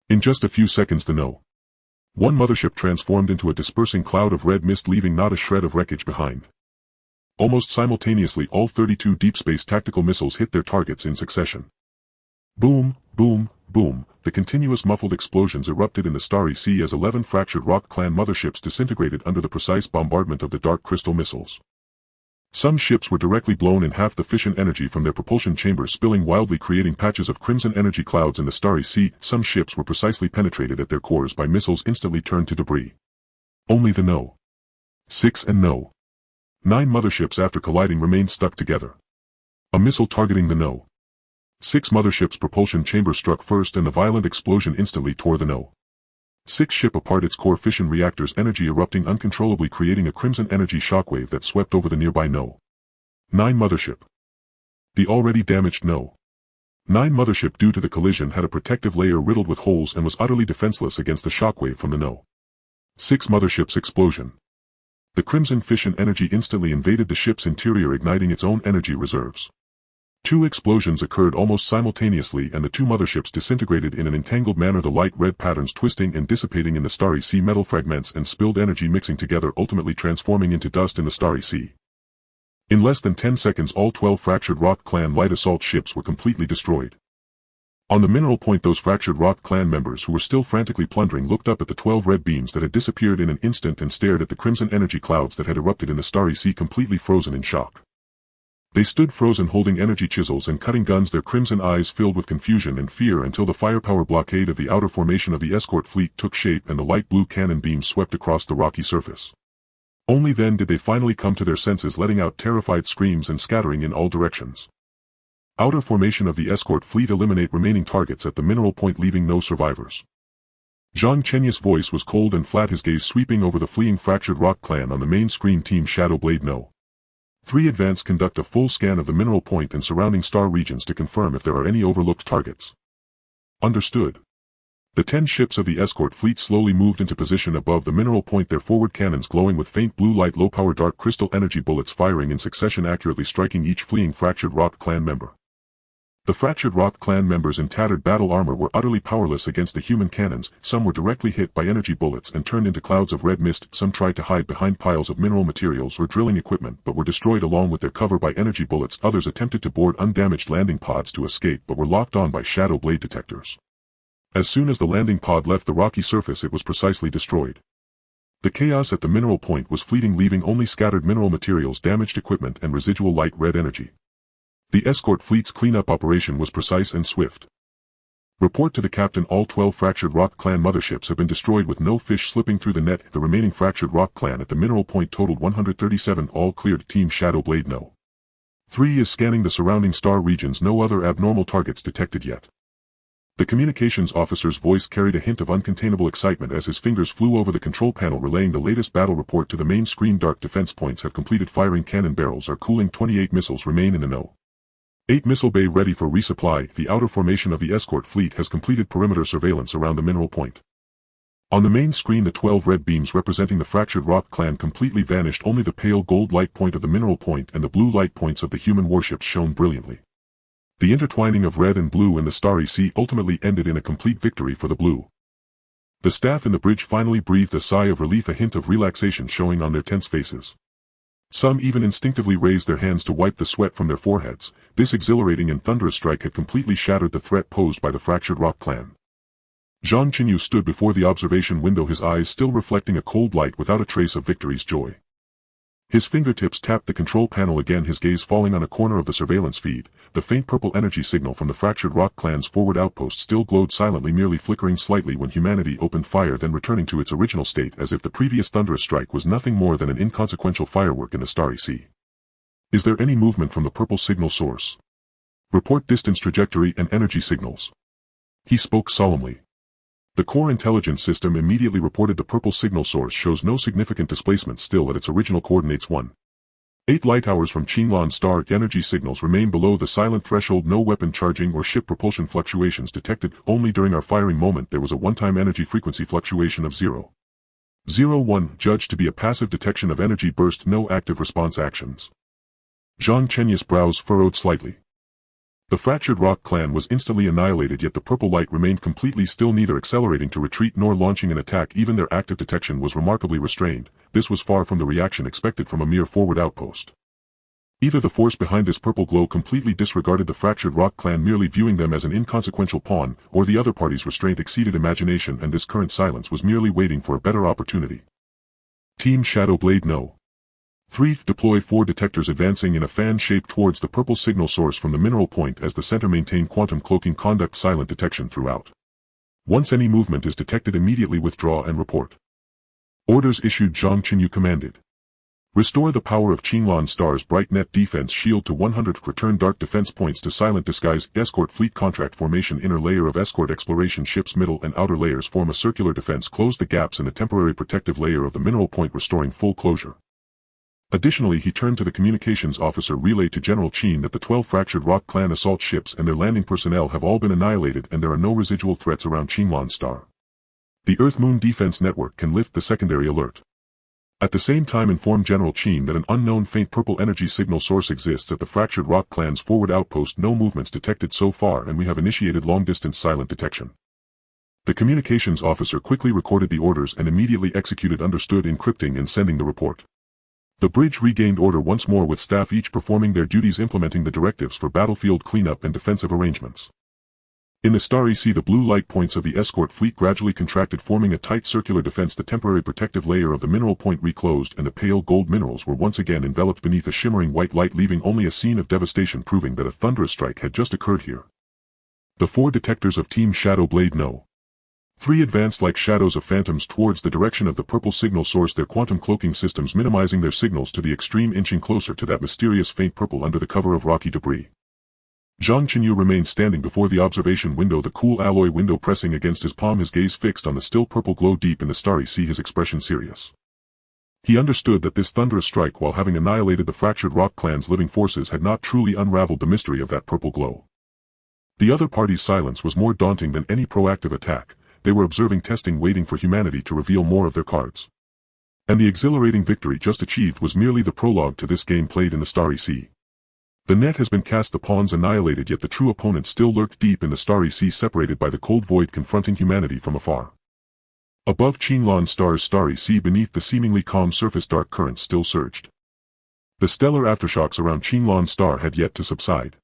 In just a few seconds the No. 1 mothership transformed into a dispersing cloud of red mist, leaving not a shred of wreckage behind. Almost simultaneously all 32 deep space tactical missiles hit their targets in succession. Boom, boom, boom, the continuous muffled explosions erupted in the starry sea as 11 fractured rock clan motherships disintegrated under the precise bombardment of the dark crystal missiles. Some ships were directly blown in half, the fission energy from their propulsion chambers spilling wildly, creating patches of crimson energy clouds in the starry sea. Some ships were precisely penetrated at their cores by missiles instantly turned to debris. Only the No. 6 and No. 9 motherships, after colliding, remained stuck together. A missile targeting the No. 6 mothership's propulsion chamber struck first, and the violent explosion instantly tore the No. 6 ship apart, its core fission reactors energy erupting uncontrollably, creating a crimson energy shockwave that swept over the nearby No. 9 mothership. The already damaged No. 9 mothership, due to the collision, had a protective layer riddled with holes and was utterly defenseless against the shockwave from the No. 6 mothership's explosion. The crimson fission energy instantly invaded the ship's interior, igniting its own energy reserves. 2 explosions occurred almost simultaneously, and the 2 motherships disintegrated in an entangled manner, the light red patterns twisting and dissipating in the starry sea, metal fragments and spilled energy mixing together, ultimately transforming into dust in the starry sea. In less than 10 seconds all 12 fractured rock clan light assault ships were completely destroyed. On the mineral point, those fractured rock clan members who were still frantically plundering looked up at the 12 red beams that had disappeared in an instant and stared at the crimson energy clouds that had erupted in the starry sea, completely frozen in shock. They stood frozen, holding energy chisels and cutting guns, their crimson eyes filled with confusion and fear, until the firepower blockade of the outer formation of the escort fleet took shape and the light blue cannon beams swept across the rocky surface. Only then did they finally come to their senses, letting out terrified screams and scattering in all directions. Outer formation of the escort fleet eliminate remaining targets at the mineral point, leaving no survivors. Zhang Chenyu's voice was cold and flat, his gaze sweeping over the fleeing fractured rock clan. On the main screen, Team Shadowblade No. 3 advance conduct a full scan of the mineral point and surrounding star regions to confirm if there are any overlooked targets. Understood. The 10 ships of the escort fleet slowly moved into position above the mineral point, their forward cannons glowing with faint blue light, low-power dark crystal energy bullets firing in succession, accurately striking each fleeing fractured rock clan member. The fractured rock clan members in tattered battle armor were utterly powerless against the human cannons. Some were directly hit by energy bullets and turned into clouds of red mist, some tried to hide behind piles of mineral materials or drilling equipment but were destroyed along with their cover by energy bullets, others attempted to board undamaged landing pods to escape but were locked on by shadow blade detectors. As soon as the landing pod left the rocky surface, it was precisely destroyed. The chaos at the mineral point was fleeting, leaving only scattered mineral materials, damaged equipment, and residual light red energy. The escort fleet's cleanup operation was precise and swift. Report to the captain: all 12 fractured rock clan motherships have been destroyed with no fish slipping through the net. The remaining fractured rock clan at the mineral point totaled 137. All cleared. Team Shadowblade No. 3 is scanning the surrounding star regions. No other abnormal targets detected yet. The communications officer's voice carried a hint of uncontainable excitement as his fingers flew over the control panel, relaying the latest battle report to the main screen. Dark defense points have completed firing. Cannon barrels are cooling. 28 missiles remain in the No. 8 missile bay ready for resupply. The outer formation of the escort fleet has completed perimeter surveillance around the mineral point. On the main screen, the 12 red beams representing the fractured rock clan completely vanished. Only the pale gold light point of the mineral point and the blue light points of the human warships shone brilliantly. The intertwining of red and blue in the starry sea ultimately ended in a complete victory for the blue. The staff in the bridge finally breathed a sigh of relief, a hint of relaxation showing on their tense faces. Some even instinctively raised their hands to wipe the sweat from their foreheads. This exhilarating and thunderous strike had completely shattered the threat posed by the fractured rock clan. Zhang Chenyu stood before the observation window, his eyes still reflecting a cold light without a trace of victory's joy. His fingertips tapped the control panel again, his gaze falling on a corner of the surveillance feed. The faint purple energy signal from the fractured rock clan's forward outpost still glowed silently, merely flickering slightly when humanity opened fire, then returning to its original state as if the previous thunderous strike was nothing more than an inconsequential firework in the starry sea. Is there any movement from the purple signal source? Report distance, trajectory, and energy signals. He spoke solemnly. The core intelligence system immediately reported the purple signal source shows no significant displacement, still at its original coordinates 1.8 light-hours from Qinglan star. Energy signals remain below the silent threshold. No weapon charging or ship propulsion fluctuations detected. Only during our firing moment there was a one-time energy frequency fluctuation of 0.01, judged to be a passive detection of energy burst. No active response actions. Zhang Chenyu's brows furrowed slightly. The fractured rock clan was instantly annihilated, yet the purple light remained completely still, neither accelerating to retreat nor launching an attack. Even their active detection was remarkably restrained. This was far from the reaction expected from a mere forward outpost. Either the force behind this purple glow completely disregarded the fractured rock clan, merely viewing them as an inconsequential pawn, or the other party's restraint exceeded imagination and this current silence was merely waiting for a better opportunity. Team Shadowblade No. 3. Deploy 4 detectors, advancing in a fan shape towards the purple signal source from the mineral point as the center. Maintain quantum cloaking. Conduct silent detection throughout. Once any movement is detected, immediately withdraw and report. Orders issued. Zhang Chenyu commanded. Restore the power of Qinglan star's bright net defense shield to 100. Return dark defense points to silent disguise. Escort fleet contract formation. Inner layer of escort exploration ships. Middle and outer layers form a circular defense. Close the gaps in the temporary protective layer of the mineral point, restoring full closure. Additionally, he turned to the communications officer. Relay to General Qin that the 12 fractured rock clan assault ships and their landing personnel have all been annihilated and there are no residual threats around Qinglan star. The Earth-Moon Defense Network can lift the secondary alert. At the same time, inform General Qin that an unknown faint purple energy signal source exists at the fractured rock clan's forward outpost. No movements detected so far, and we have initiated long-distance silent detection. The communications officer quickly recorded the orders and immediately executed. Understood. Encrypting and sending the report. The bridge regained order once more, with staff each performing their duties, implementing the directives for battlefield cleanup and defensive arrangements. In the starry sea, the blue light points of the escort fleet gradually contracted, forming a tight circular defense. The temporary protective layer of the mineral point reclosed, and the pale gold minerals were once again enveloped beneath a shimmering white light, leaving only a scene of devastation, proving that a thunderous strike had just occurred here. The 4 detectors of Team Shadowblade No. 3 advanced like shadows of phantoms towards the direction of the purple signal source, their quantum cloaking systems minimizing their signals to the extreme, inching closer to that mysterious faint purple under the cover of rocky debris. Zhang Chenyu remained standing before the observation window, the cool alloy window pressing against his palm, his gaze fixed on the still purple glow deep in the starry sea, his expression serious. He understood that this thunderous strike, while having annihilated the fractured rock clan's living forces, had not truly unraveled the mystery of that purple glow. The other party's silence was more daunting than any proactive attack. They were observing, testing, waiting for humanity to reveal more of their cards. And the exhilarating victory just achieved was merely the prologue to this game played in the starry sea. The net has been cast, the pawns annihilated, yet the true opponent still lurked deep in the starry sea, separated by the cold void confronting humanity from afar. Above Qinglan star's starry sea, beneath the seemingly calm surface, dark currents still surged. The stellar aftershocks around Qinglan star had yet to subside.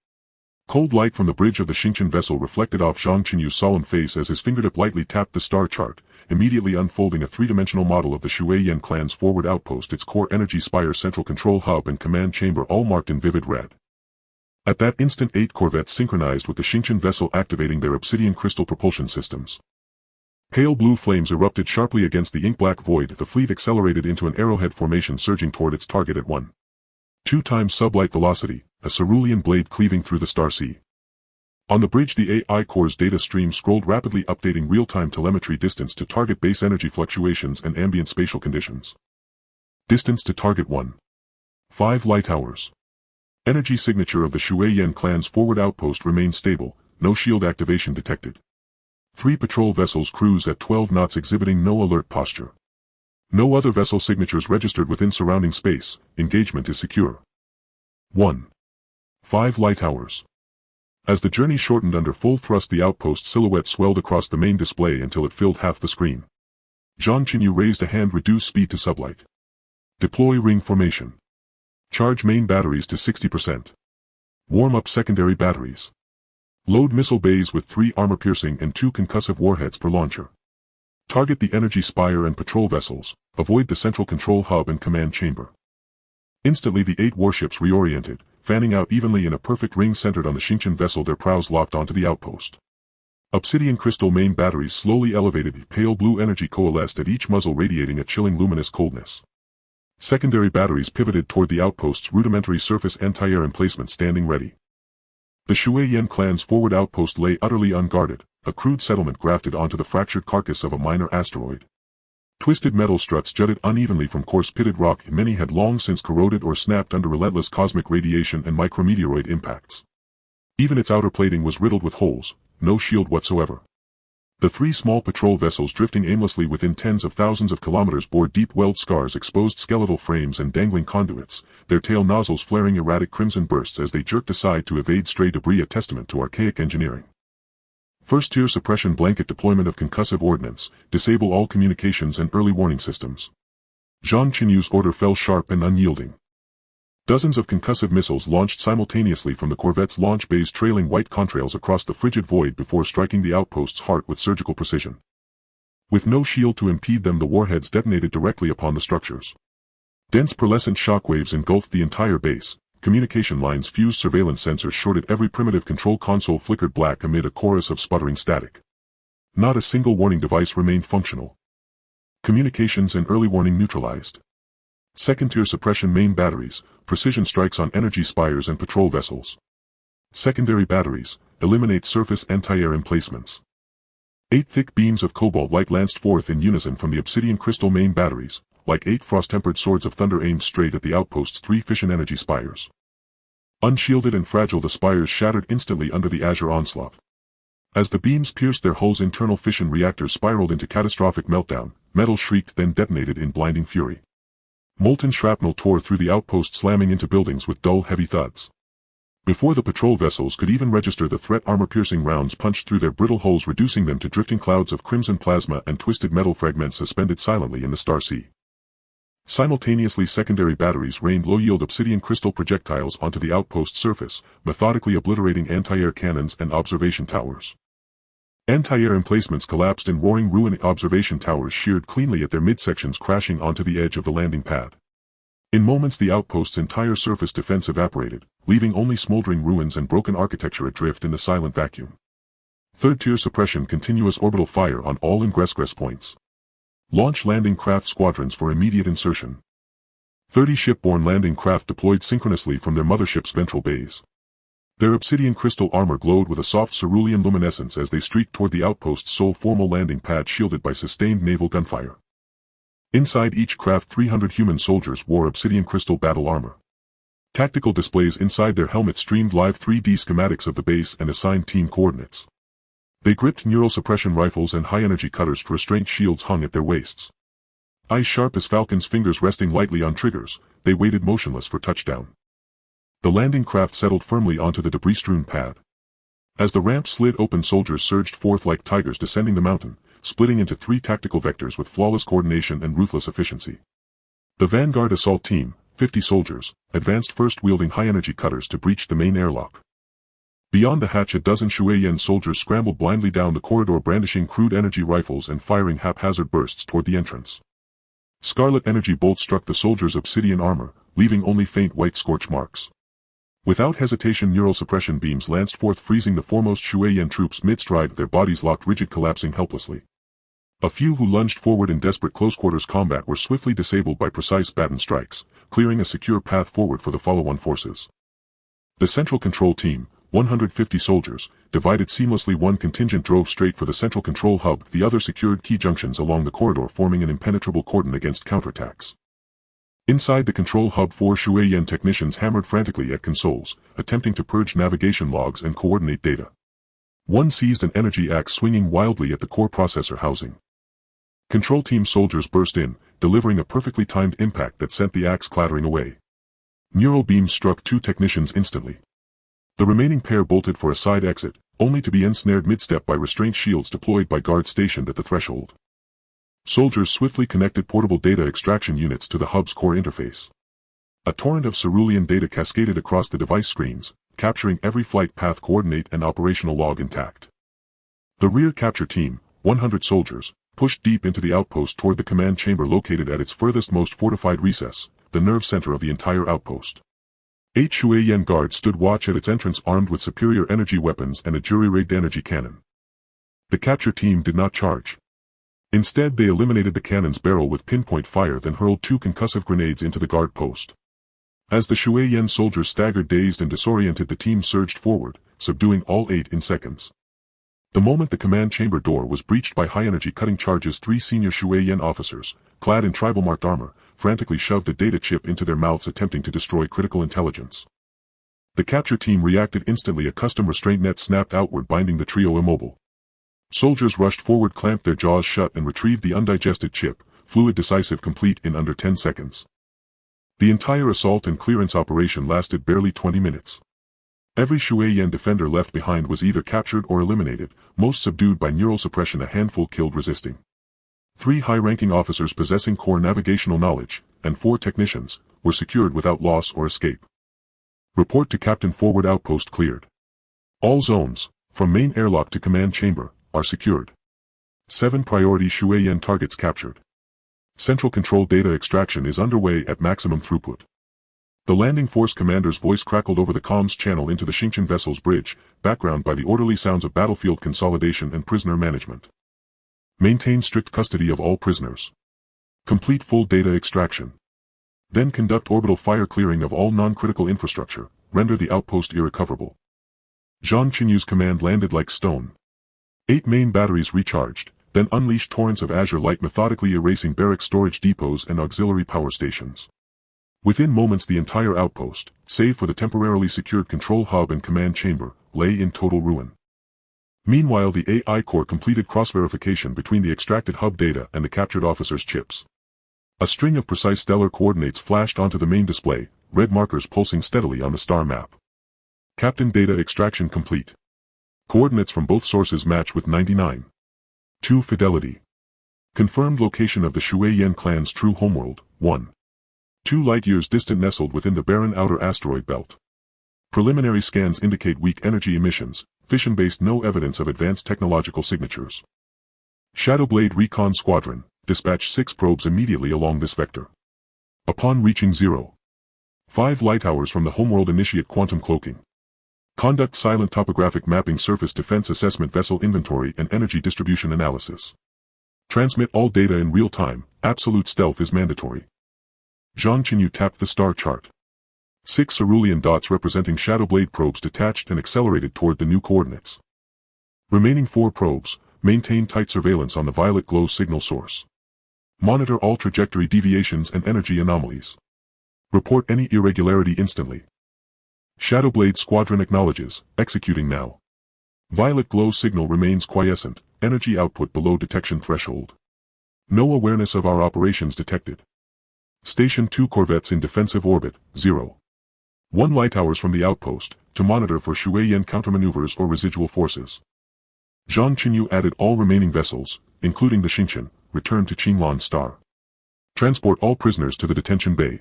Cold light from the bridge of the Xingqian vessel reflected off Zhang Chenyu's solemn face as his fingertip lightly tapped the star chart, immediately unfolding a three-dimensional model of the Shui-Yan clan's forward outpost, its core energy spire, central control hub and command chamber all marked in vivid red. At that instant 8 corvettes synchronized with the Xingqian vessel, activating their obsidian crystal propulsion systems. Pale blue flames erupted sharply against the ink-black void. The fleet accelerated into an arrowhead formation, surging toward its target at 1.2 times sublight velocity, a cerulean blade cleaving through the star sea. On the bridge, the AI core's data stream scrolled rapidly, updating real-time telemetry distance to target base energy fluctuations and ambient spatial conditions. Distance to target 1.5 light hours. Energy signature of the Shui-Yan clan's forward outpost remained stable, no shield activation detected. 3 patrol vessels cruise at 12 knots, exhibiting no alert posture. No other vessel signatures registered within surrounding space. Engagement is secure. 1.5 light hours. As the journey shortened under full thrust, the outpost silhouette swelled across the main display until it filled half the screen. Zhang Chenyu raised a hand. Reduce speed to sublight. Deploy ring formation. Charge main batteries to 60%. Warm up secondary batteries. Load missile bays with 3 armor-piercing and 2 concussive warheads per launcher. Target the energy spire and patrol vessels. Avoid the central control hub and command chamber. Instantly the 8 warships reoriented, fanning out evenly in a perfect ring centered on the Xingqian vessel, their prows locked onto the outpost. Obsidian crystal main batteries slowly elevated. Pale blue energy coalesced at each muzzle, radiating a chilling luminous coldness. Secondary batteries pivoted toward the outpost's rudimentary surface anti-air emplacement, standing ready. The Shui-Yan clan's forward outpost lay utterly unguarded, a crude settlement grafted onto the fractured carcass of a minor asteroid. Twisted metal struts jutted unevenly from coarse pitted rock. Many had long since corroded or snapped under relentless cosmic radiation and micrometeoroid impacts. Even its outer plating was riddled with holes, no shield whatsoever. The 3 small patrol vessels drifting aimlessly within tens of thousands of kilometers bore deep weld scars, exposed skeletal frames and dangling conduits, their tail nozzles flaring erratic crimson bursts as they jerked aside to evade stray debris, a testament to archaic engineering. First-tier suppression blanket deployment of concussive ordnance, disable all communications and early warning systems. Zhang Chenyu's order fell sharp and unyielding. Dozens of concussive missiles launched simultaneously from the corvette's launch bays, trailing white contrails across the frigid void before striking the outpost's heart with surgical precision. With no shield to impede them, the warheads detonated directly upon the structures. Dense pearlescent shockwaves engulfed the entire base. Communication lines fused, surveillance sensors shorted, every primitive control console flickered black amid a chorus of sputtering static. Not a single warning device remained functional. Communications and early warning neutralized. Second-tier suppression main batteries, precision strikes on energy spires and patrol vessels. Secondary batteries, eliminate surface anti-air emplacements. 8 thick beams of cobalt light lanced forth in unison from the obsidian crystal main batteries, like 8 frost-tempered swords of thunder aimed straight at the outpost's 3 fission energy spires. Unshielded and fragile, the spires shattered instantly under the azure onslaught. As the beams pierced their hulls, internal fission reactors spiraled into catastrophic meltdown, metal shrieked, then detonated in blinding fury. Molten shrapnel tore through the outpost, slamming into buildings with dull, heavy thuds. Before the patrol vessels could even register the threat, armor-piercing rounds punched through their brittle hulls, reducing them to drifting clouds of crimson plasma and twisted metal fragments suspended silently in the star sea. Simultaneously, secondary batteries rained low-yield obsidian crystal projectiles onto the outpost surface, methodically obliterating anti-air cannons and observation towers. Anti-air emplacements collapsed in roaring ruin, observation towers sheared cleanly at their midsections, crashing onto the edge of the landing pad. In moments, the outpost's entire surface defense evaporated, leaving only smoldering ruins and broken architecture adrift in the silent vacuum. Third-tier suppression, continuous orbital fire on all ingress points. Launch landing craft squadrons for immediate insertion. 30 shipborne landing craft deployed synchronously from their mothership's ventral bays. Their obsidian crystal armor glowed with a soft cerulean luminescence as they streaked toward the outpost's sole formal landing pad, shielded by sustained naval gunfire. Inside each craft, 300 human soldiers wore obsidian crystal battle armor. Tactical displays inside their helmets streamed live 3D schematics of the base and assigned team coordinates. They gripped neural suppression rifles and high-energy cutters. Restraint shields hung at their waists. Eyes sharp as falcons, fingers resting lightly on triggers, they waited motionless for touchdown. The landing craft settled firmly onto the debris-strewn pad. As the ramp slid open, soldiers surged forth like tigers descending the mountain, splitting into 3 tactical vectors with flawless coordination and ruthless efficiency. The Vanguard assault team, 50 soldiers, advanced first, wielding high-energy cutters to breach the main airlock. Beyond the hatch, a dozen Shueyan soldiers scrambled blindly down the corridor, brandishing crude energy rifles and firing haphazard bursts toward the entrance. Scarlet energy bolts struck the soldiers' obsidian armor, leaving only faint white scorch marks. Without hesitation, neural suppression beams lanced forth, freezing the foremost Shueyan troops mid-stride, their bodies locked rigid, collapsing helplessly. A few who lunged forward in desperate close-quarters combat were swiftly disabled by precise baton strikes, clearing a secure path forward for the follow-on forces. The Central Control Team, 150 soldiers, divided seamlessly. One contingent drove straight for the Central Control Hub, the other secured key junctions along the corridor, forming an impenetrable cordon against counterattacks. Inside the Control Hub, 4 Shueyan technicians hammered frantically at consoles, attempting to purge navigation logs and coordinate data. One seized an energy axe, swinging wildly at the core processor housing. Control Team soldiers burst in, delivering a perfectly timed impact that sent the axe clattering away. Neural beams struck 2 technicians instantly. The remaining pair bolted for a side exit, only to be ensnared mid-step by restraint shields deployed by guards stationed at the threshold. Soldiers swiftly connected portable data extraction units to the hub's core interface. A torrent of cerulean data cascaded across the device screens, capturing every flight path coordinate and operational log intact. The rear capture team, 100 soldiers, pushed deep into the outpost toward the command chamber located at its furthest, most fortified recess, the nerve center of the entire outpost. 8 Shueyan guards stood watch at its entrance, armed with superior energy weapons and a jury-rigged energy cannon. The capture team did not charge. Instead, they eliminated the cannon's barrel with pinpoint fire, then hurled 2 concussive grenades into the guard post. As the Shueyan soldiers staggered, dazed and disoriented, the team surged forward, subduing all 8 in seconds. The moment the command chamber door was breached by high-energy cutting charges, 3 senior Shueyan officers, clad in tribal-marked armor, frantically shoved a data chip into their mouths, attempting to destroy critical intelligence. The capture team reacted instantly. A custom restraint net snapped outward, binding the trio immobile. Soldiers rushed forward, clamped their jaws shut and retrieved the undigested chip, fluid decisive complete in under 10 seconds. The entire assault and clearance operation lasted barely 20 minutes. Every Shueyan defender left behind was either captured or eliminated, most subdued by neural suppression, a handful killed resisting. 3 high-ranking officers possessing core navigational knowledge, and 4 technicians, were secured without loss or escape. Report to Captain. Forward outpost cleared. All zones, from main airlock to command chamber, are secured. 7 priority Shueyan targets captured. Central control data extraction is underway at maximum throughput. The landing force commander's voice crackled over the comms channel into the Xingqian vessel's bridge, background by the orderly sounds of battlefield consolidation and prisoner management. Maintain strict custody of all prisoners. Complete full data extraction. Then conduct orbital fire clearing of all non-critical infrastructure, render the outpost irrecoverable. Zhang Chenyu's command landed like stone. 8 main batteries recharged, then unleashed torrents of azure light, methodically erasing barracks, storage depots and auxiliary power stations. Within moments, the entire outpost, save for the temporarily secured control hub and command chamber, lay in total ruin. Meanwhile, the AI core completed cross-verification between the extracted hub data and the captured officer's chips. A string of precise stellar coordinates flashed onto the main display, red markers pulsing steadily on the star map. Captain data extraction complete. Coordinates from both sources match with 99.2 fidelity. Confirmed location of the Shueyan clan's true homeworld, 1.2 light-years distant, nestled within the barren outer asteroid belt. Preliminary scans indicate weak energy emissions, fission-based, no evidence of advanced technological signatures. Shadowblade Recon Squadron, dispatch 6 probes immediately along this vector. Upon reaching 0.5 light-hours from the homeworld, initiate quantum cloaking. Conduct silent topographic mapping, surface defense assessment, vessel inventory and energy distribution analysis. Transmit all data in real time, absolute stealth is mandatory. Zhang Chenyu tapped the star chart. 6 cerulean dots representing Shadowblade probes detached and accelerated toward the new coordinates. Remaining 4 probes, maintain tight surveillance on the violet glow signal source. Monitor all trajectory deviations and energy anomalies. Report any irregularity instantly. Shadowblade Squadron acknowledges, executing now. Violet glow signal remains quiescent, energy output below detection threshold. No awareness of our operations detected. Station 2 corvettes in defensive orbit, 0.1 light-hours from the outpost, to monitor for Shueyan countermaneuvers or residual forces. Zhang Chenyu added all remaining vessels, including the Xingqian, return to Qinglan Star. Transport all prisoners to the detention bay.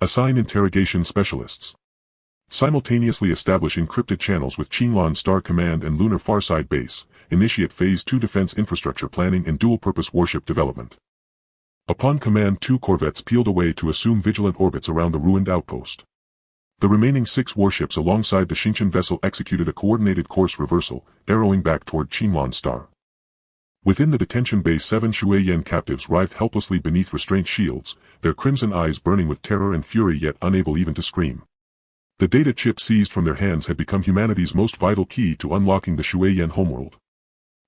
Assign interrogation specialists. Simultaneously establish encrypted channels with Qinlan Star Command and Lunar Farside Base, initiate Phase 2 defense infrastructure planning and dual-purpose warship development. Upon command, 2 corvettes peeled away to assume vigilant orbits around the ruined outpost. The remaining 6 warships alongside the Xingqian vessel executed a coordinated course reversal, arrowing back toward Qinlan Star. Within the detention bay, 7 Shuiyan captives writhed helplessly beneath restraint shields, their crimson eyes burning with terror and fury yet unable even to scream. The data chip seized from their hands had become humanity's most vital key to unlocking the Shuiyan homeworld.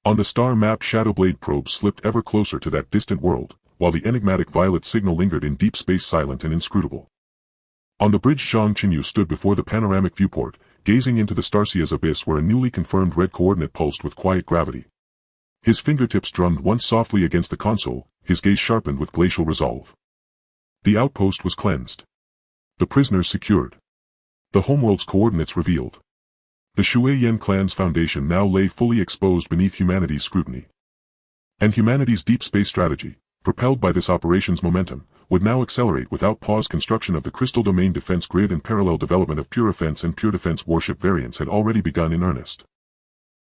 On the star-mapped Shadowblade probes slipped ever closer to that distant world, while the enigmatic violet signal lingered in deep space silent and inscrutable. On the bridge, Zhang Chenyu stood before the panoramic viewport, gazing into the Starsia's abyss where a newly confirmed red coordinate pulsed with quiet gravity. His fingertips drummed once softly against the console, his gaze sharpened with glacial resolve. The outpost was cleansed. The prisoners secured. The homeworld's coordinates revealed. The Shuiyan clan's foundation now lay fully exposed beneath humanity's scrutiny. And humanity's deep space strategy, propelled by this operation's momentum, would now accelerate without pause. Construction of the Crystal Domain Defense Grid and parallel development of Pure Offense and Pure Defense warship variants had already begun in earnest.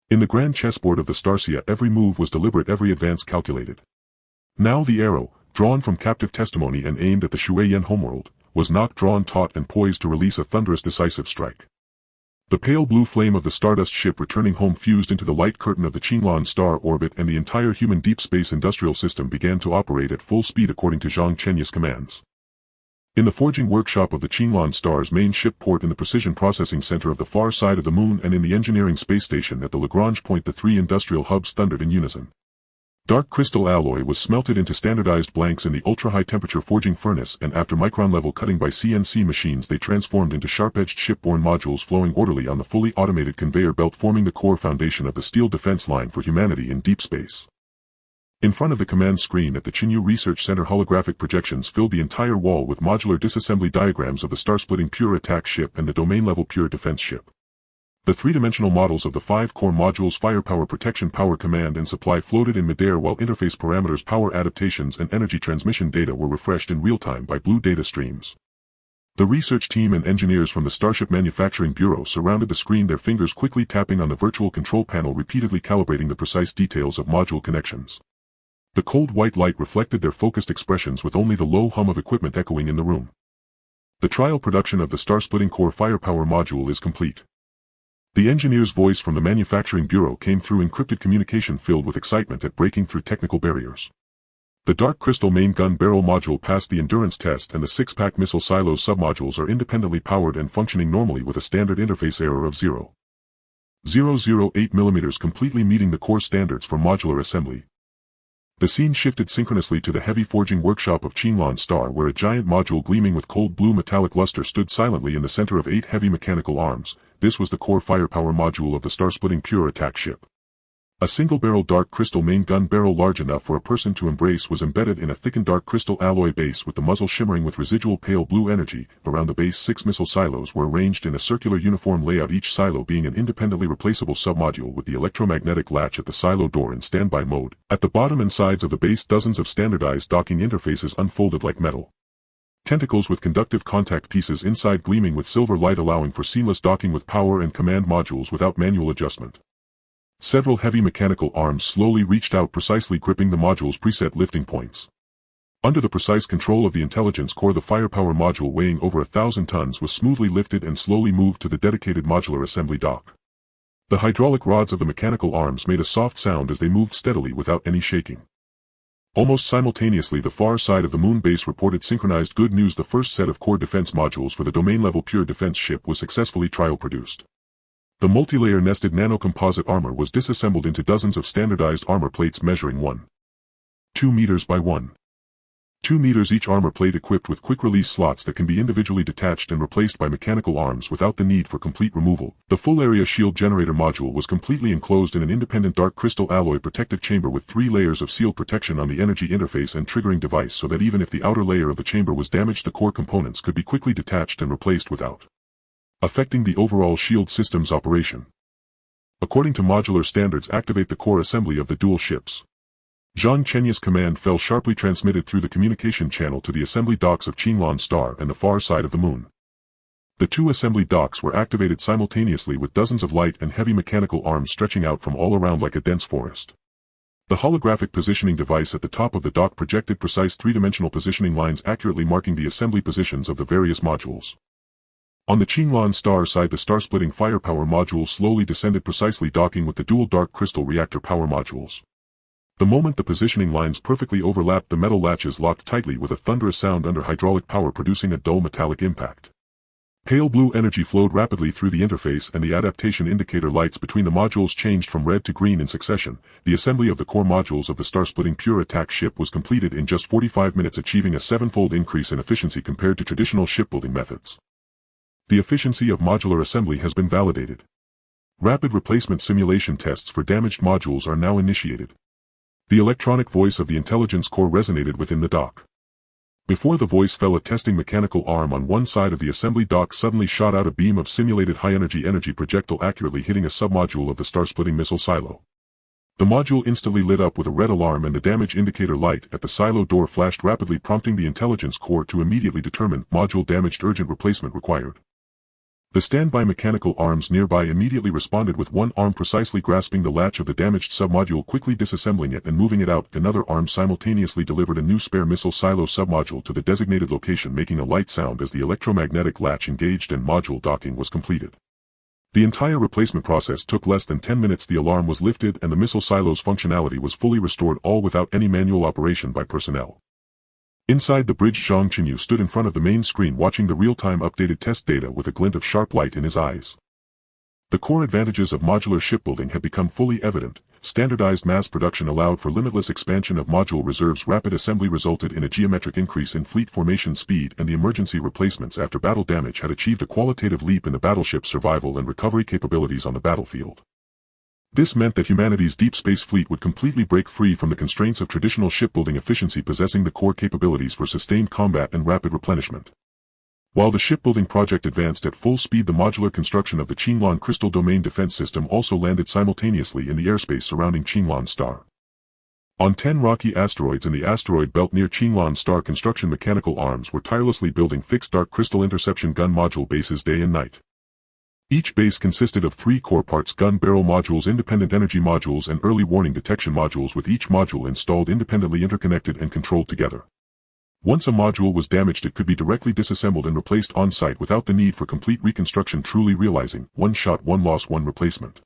In the grand chessboard of the Starsia, every move was deliberate, every advance calculated. Now the arrow, drawn from captive testimony and aimed at the Shuiyan homeworld, was nocked, drawn taut and poised to release a thunderous decisive strike. The pale blue flame of the Stardust ship returning home fused into the light curtain of the Qinlan Star orbit, and the entire human deep space industrial system began to operate at full speed according to Zhang Chenyu's commands. In the forging workshop of the Qinlan Star's main ship port, in the precision processing center of the far side of the moon, and in the engineering space station at the Lagrange point, the 3 industrial hubs thundered in unison. Dark crystal alloy was smelted into standardized blanks in the ultra-high temperature forging furnace, and after micron-level cutting by CNC machines they transformed into sharp-edged shipborne modules flowing orderly on the fully automated conveyor belt, forming the core foundation of the steel defense line for humanity in deep space. In front of the command screen at the Chenyu Research Center, holographic projections filled the entire wall with modular disassembly diagrams of the star-splitting Pure Attack ship and the domain-level Pure Defense ship. The 3-dimensional models of the 5 core modules, firepower, protection, power, command, and supply, floated in midair, while interface parameters, power adaptations, and energy transmission data were refreshed in real time by blue data streams. The research team and engineers from the Starship Manufacturing Bureau surrounded the screen, their fingers quickly tapping on the virtual control panel, repeatedly calibrating the precise details of module connections. The cold white light reflected their focused expressions, with only the low hum of equipment echoing in the room. The trial production of the star-splitting core firepower module is complete. The engineer's voice from the Manufacturing Bureau came through encrypted communication, filled with excitement at breaking through technical barriers. The Dark Crystal main gun barrel module passed the endurance test, and the 6-pack missile silos submodules are independently powered and functioning normally with a standard interface error of 0.008 mm, completely meeting the core standards for modular assembly. The scene shifted synchronously to the heavy forging workshop of Qinlan Star, where a giant module gleaming with cold blue metallic luster stood silently in the center of 8 heavy mechanical arms. This was the core firepower module of the star-splitting Pure Attack ship. A single-barrel dark crystal main gun barrel large enough for a person to embrace was embedded in a thickened dark crystal alloy base, with the muzzle shimmering with residual pale blue energy. Around the base, 6 missile silos were arranged in a circular uniform layout, each silo being an independently replaceable submodule with the electromagnetic latch at the silo door in standby mode. At the bottom and sides of the base, dozens of standardized docking interfaces unfolded like metal tentacles with conductive contact pieces inside, gleaming with silver light, allowing for seamless docking with power and command modules without manual adjustment. Several heavy mechanical arms slowly reached out, precisely gripping the module's preset lifting points. Under the precise control of the intelligence core, the firepower module, weighing over 1,000 tons, was smoothly lifted and slowly moved to the dedicated modular assembly dock. The hydraulic rods of the mechanical arms made a soft sound as they moved steadily without any shaking. Almost simultaneously, the far side of the moon base reported synchronized good news. The first set of core defense modules for the domain-level Pure Defense ship was successfully trial-produced. The multi-layer nested nanocomposite armor was disassembled into dozens of standardized armor plates measuring 1.2 meters by 1.2 meters each, armor plate equipped with quick-release slots that can be individually detached and replaced by mechanical arms without the need for complete removal. The full-area shield generator module was completely enclosed in an independent dark crystal alloy protective chamber with 3 layers of sealed protection on the energy interface and triggering device, so that even if the outer layer of the chamber was damaged, the core components could be quickly detached and replaced without affecting the overall shield system's operation. According to modular standards, activate the core assembly of the dual ships. Zhang Chenyu's command fell sharply transmitted through the communication channel to the assembly docks of Qinlan Star and the far side of the moon. The two assembly docks were activated simultaneously with dozens of light and heavy mechanical arms stretching out from all around like a dense forest. The holographic positioning device at the top of the dock projected precise three-dimensional positioning lines accurately marking the assembly positions of the various modules. On the Qinglan star side, the star-splitting firepower module slowly descended, precisely docking with the dual dark crystal reactor power modules. The moment the positioning lines perfectly overlapped, the metal latches locked tightly with a thunderous sound under hydraulic power, producing a dull metallic impact. Pale blue energy flowed rapidly through the interface, and the adaptation indicator lights between the modules changed from red to green in succession. The assembly of the core modules of the star-splitting pure attack ship was completed in just 45 minutes, achieving a sevenfold increase in efficiency compared to traditional shipbuilding methods. The efficiency of modular assembly has been validated. Rapid replacement simulation tests for damaged modules are now initiated. The electronic voice of the intelligence core resonated within the dock. Before the voice fell, a testing mechanical arm on one side of the assembly dock suddenly shot out a beam of simulated high-energy projectile, accurately hitting a submodule of the star-splitting missile silo. The module instantly lit up with a red alarm, and the damage indicator light at the silo door flashed rapidly, prompting the intelligence core to immediately determine module damaged, urgent replacement required. The standby mechanical arms nearby immediately responded, with one arm precisely grasping the latch of the damaged submodule, quickly disassembling it and moving it out. Another arm simultaneously delivered a new spare missile silo submodule to the designated location, making a light sound as the electromagnetic latch engaged and module docking was completed. The entire replacement process took less than 10 minutes. The alarm was lifted and the missile silo's functionality was fully restored, all without any manual operation by personnel. Inside the bridge, Zhang Chenyu stood in front of the main screen, watching the real-time updated test data with a glint of sharp light in his eyes. The core advantages of modular shipbuilding had become fully evident. Standardized mass production allowed for limitless expansion of module reserves, rapid assembly resulted in a geometric increase in fleet formation speed, and the emergency replacements after battle damage had achieved a qualitative leap in the battleship's survival and recovery capabilities on the battlefield. This meant that humanity's deep space fleet would completely break free from the constraints of traditional shipbuilding efficiency, possessing the core capabilities for sustained combat and rapid replenishment. While the shipbuilding project advanced at full speed, the modular construction of the Qinglan Crystal Domain Defense System also landed simultaneously in the airspace surrounding Qinglan Star. On 10 rocky asteroids in the asteroid belt near Qinglan Star, construction mechanical arms were tirelessly building fixed dark crystal interception gun module bases day and night. Each base consisted of 3 core parts: gun barrel modules, independent energy modules, and early warning detection modules, with each module installed independently, interconnected and controlled together. Once a module was damaged, it could be directly disassembled and replaced on-site without the need for complete reconstruction, truly realizing one shot, one loss, one replacement.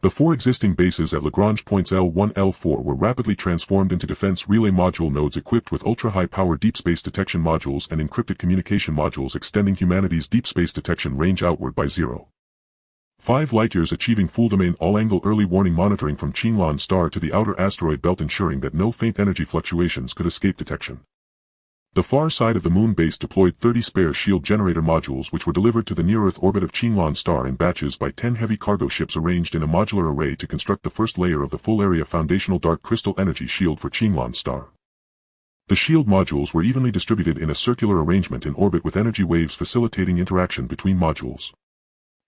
The 4 existing bases at Lagrange points L1, L4 were rapidly transformed into defense relay module nodes equipped with ultra-high-power deep space detection modules and encrypted communication modules, extending humanity's deep space detection range outward by 0.5 light-years, achieving full domain all-angle early warning monitoring from Qinglan Star to the outer asteroid belt, ensuring that no faint energy fluctuations could escape detection. The far side of the moon base deployed 30 spare shield generator modules, which were delivered to the near-Earth orbit of Qinglan Star in batches by 10 heavy cargo ships arranged in a modular array to construct the first layer of the full-area foundational dark crystal energy shield for Qinglan Star. The shield modules were evenly distributed in a circular arrangement in orbit, with energy waves facilitating interaction between modules.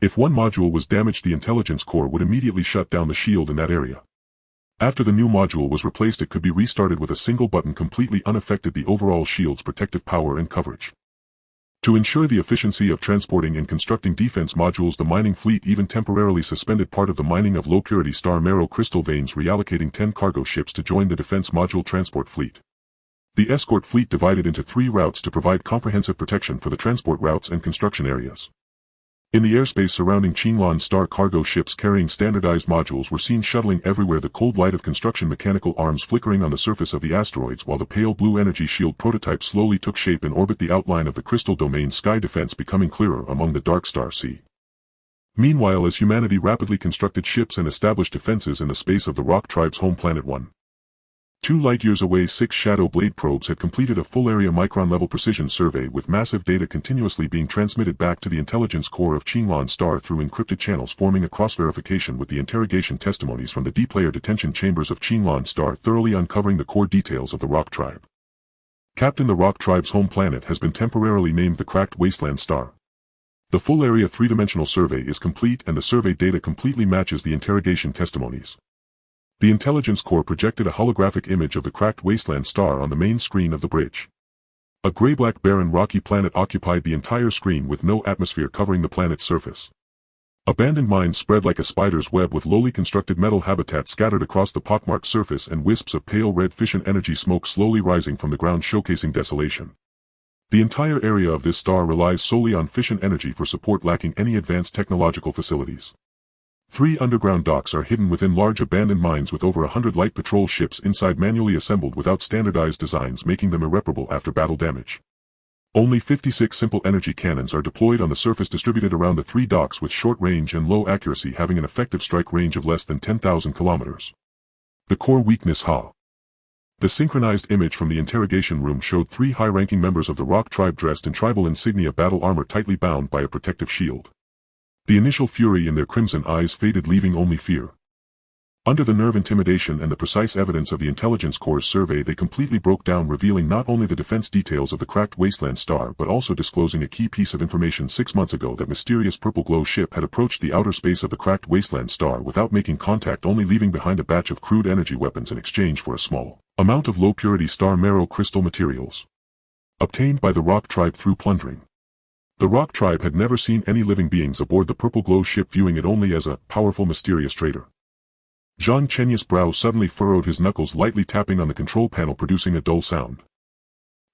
If one module was damaged, the intelligence core would immediately shut down the shield in that area. After the new module was replaced, it could be restarted with a single button, completely unaffected the overall shield's protective power and coverage. To ensure the efficiency of transporting and constructing defense modules, the mining fleet even temporarily suspended part of the mining of low-purity star marrow crystal veins, reallocating 10 cargo ships to join the defense module transport fleet. The escort fleet divided into 3 routes to provide comprehensive protection for the transport routes and construction areas. In the airspace surrounding Qinglan Star, cargo ships carrying standardized modules were seen shuttling everywhere, the cold light of construction mechanical arms flickering on the surface of the asteroids, while the pale blue energy shield prototype slowly took shape in orbit, the outline of the crystal domain sky defense becoming clearer among the dark star sea. Meanwhile, as humanity rapidly constructed ships and established defenses in the space of the rock tribe's home planet 1.2 light-years away, 6 Shadow Blade probes had completed a full-area micron-level precision survey, with massive data continuously being transmitted back to the intelligence core of Qinglan Star through encrypted channels, forming a cross-verification with the interrogation testimonies from the deep-layer detention chambers of Qinglan Star, thoroughly uncovering the core details of the rock tribe. Captain, the rock tribe's home planet has been temporarily named the Cracked Wasteland Star. The full-area 3-dimensional survey is complete, and the survey data completely matches the interrogation testimonies. The intelligence core projected a holographic image of the Cracked Wasteland Star on the main screen of the bridge. A gray-black barren rocky planet occupied the entire screen with no atmosphere covering the planet's surface. Abandoned mines spread like a spider's web with lowly constructed metal habitats scattered across the pockmarked surface and wisps of pale red fission energy smoke slowly rising from the ground showcasing desolation. The entire area of this star relies solely on fission energy for support, lacking any advanced technological facilities. 3 underground docks are hidden within large abandoned mines with over 100 light patrol ships inside, manually assembled without standardized designs, making them irreparable after battle damage. Only 56 simple energy cannons are deployed on the surface, distributed around the 3 docks with short range and low accuracy, having an effective strike range of less than 10,000 kilometers. The core weakness Ha. The synchronized image from the interrogation room showed 3 high-ranking members of the Rock tribe dressed in tribal insignia, battle armor tightly bound by a protective shield. The initial fury in their crimson eyes faded, leaving only fear. Under the nerve intimidation and the precise evidence of the Intelligence Corps' survey, they completely broke down, revealing not only the defense details of the cracked wasteland star but also disclosing a key piece of information 6 months ago: that mysterious purple glow ship had approached the outer space of the cracked wasteland star without making contact, only leaving behind a batch of crude energy weapons in exchange for a small amount of low-purity star marrow crystal materials obtained by the Rock tribe through plundering. The Rock tribe had never seen any living beings aboard the purple glow ship, viewing it only as a powerful, mysterious traitor. Zhang Chenyu's brow suddenly furrowed, his knuckles lightly tapping on the control panel, producing a dull sound.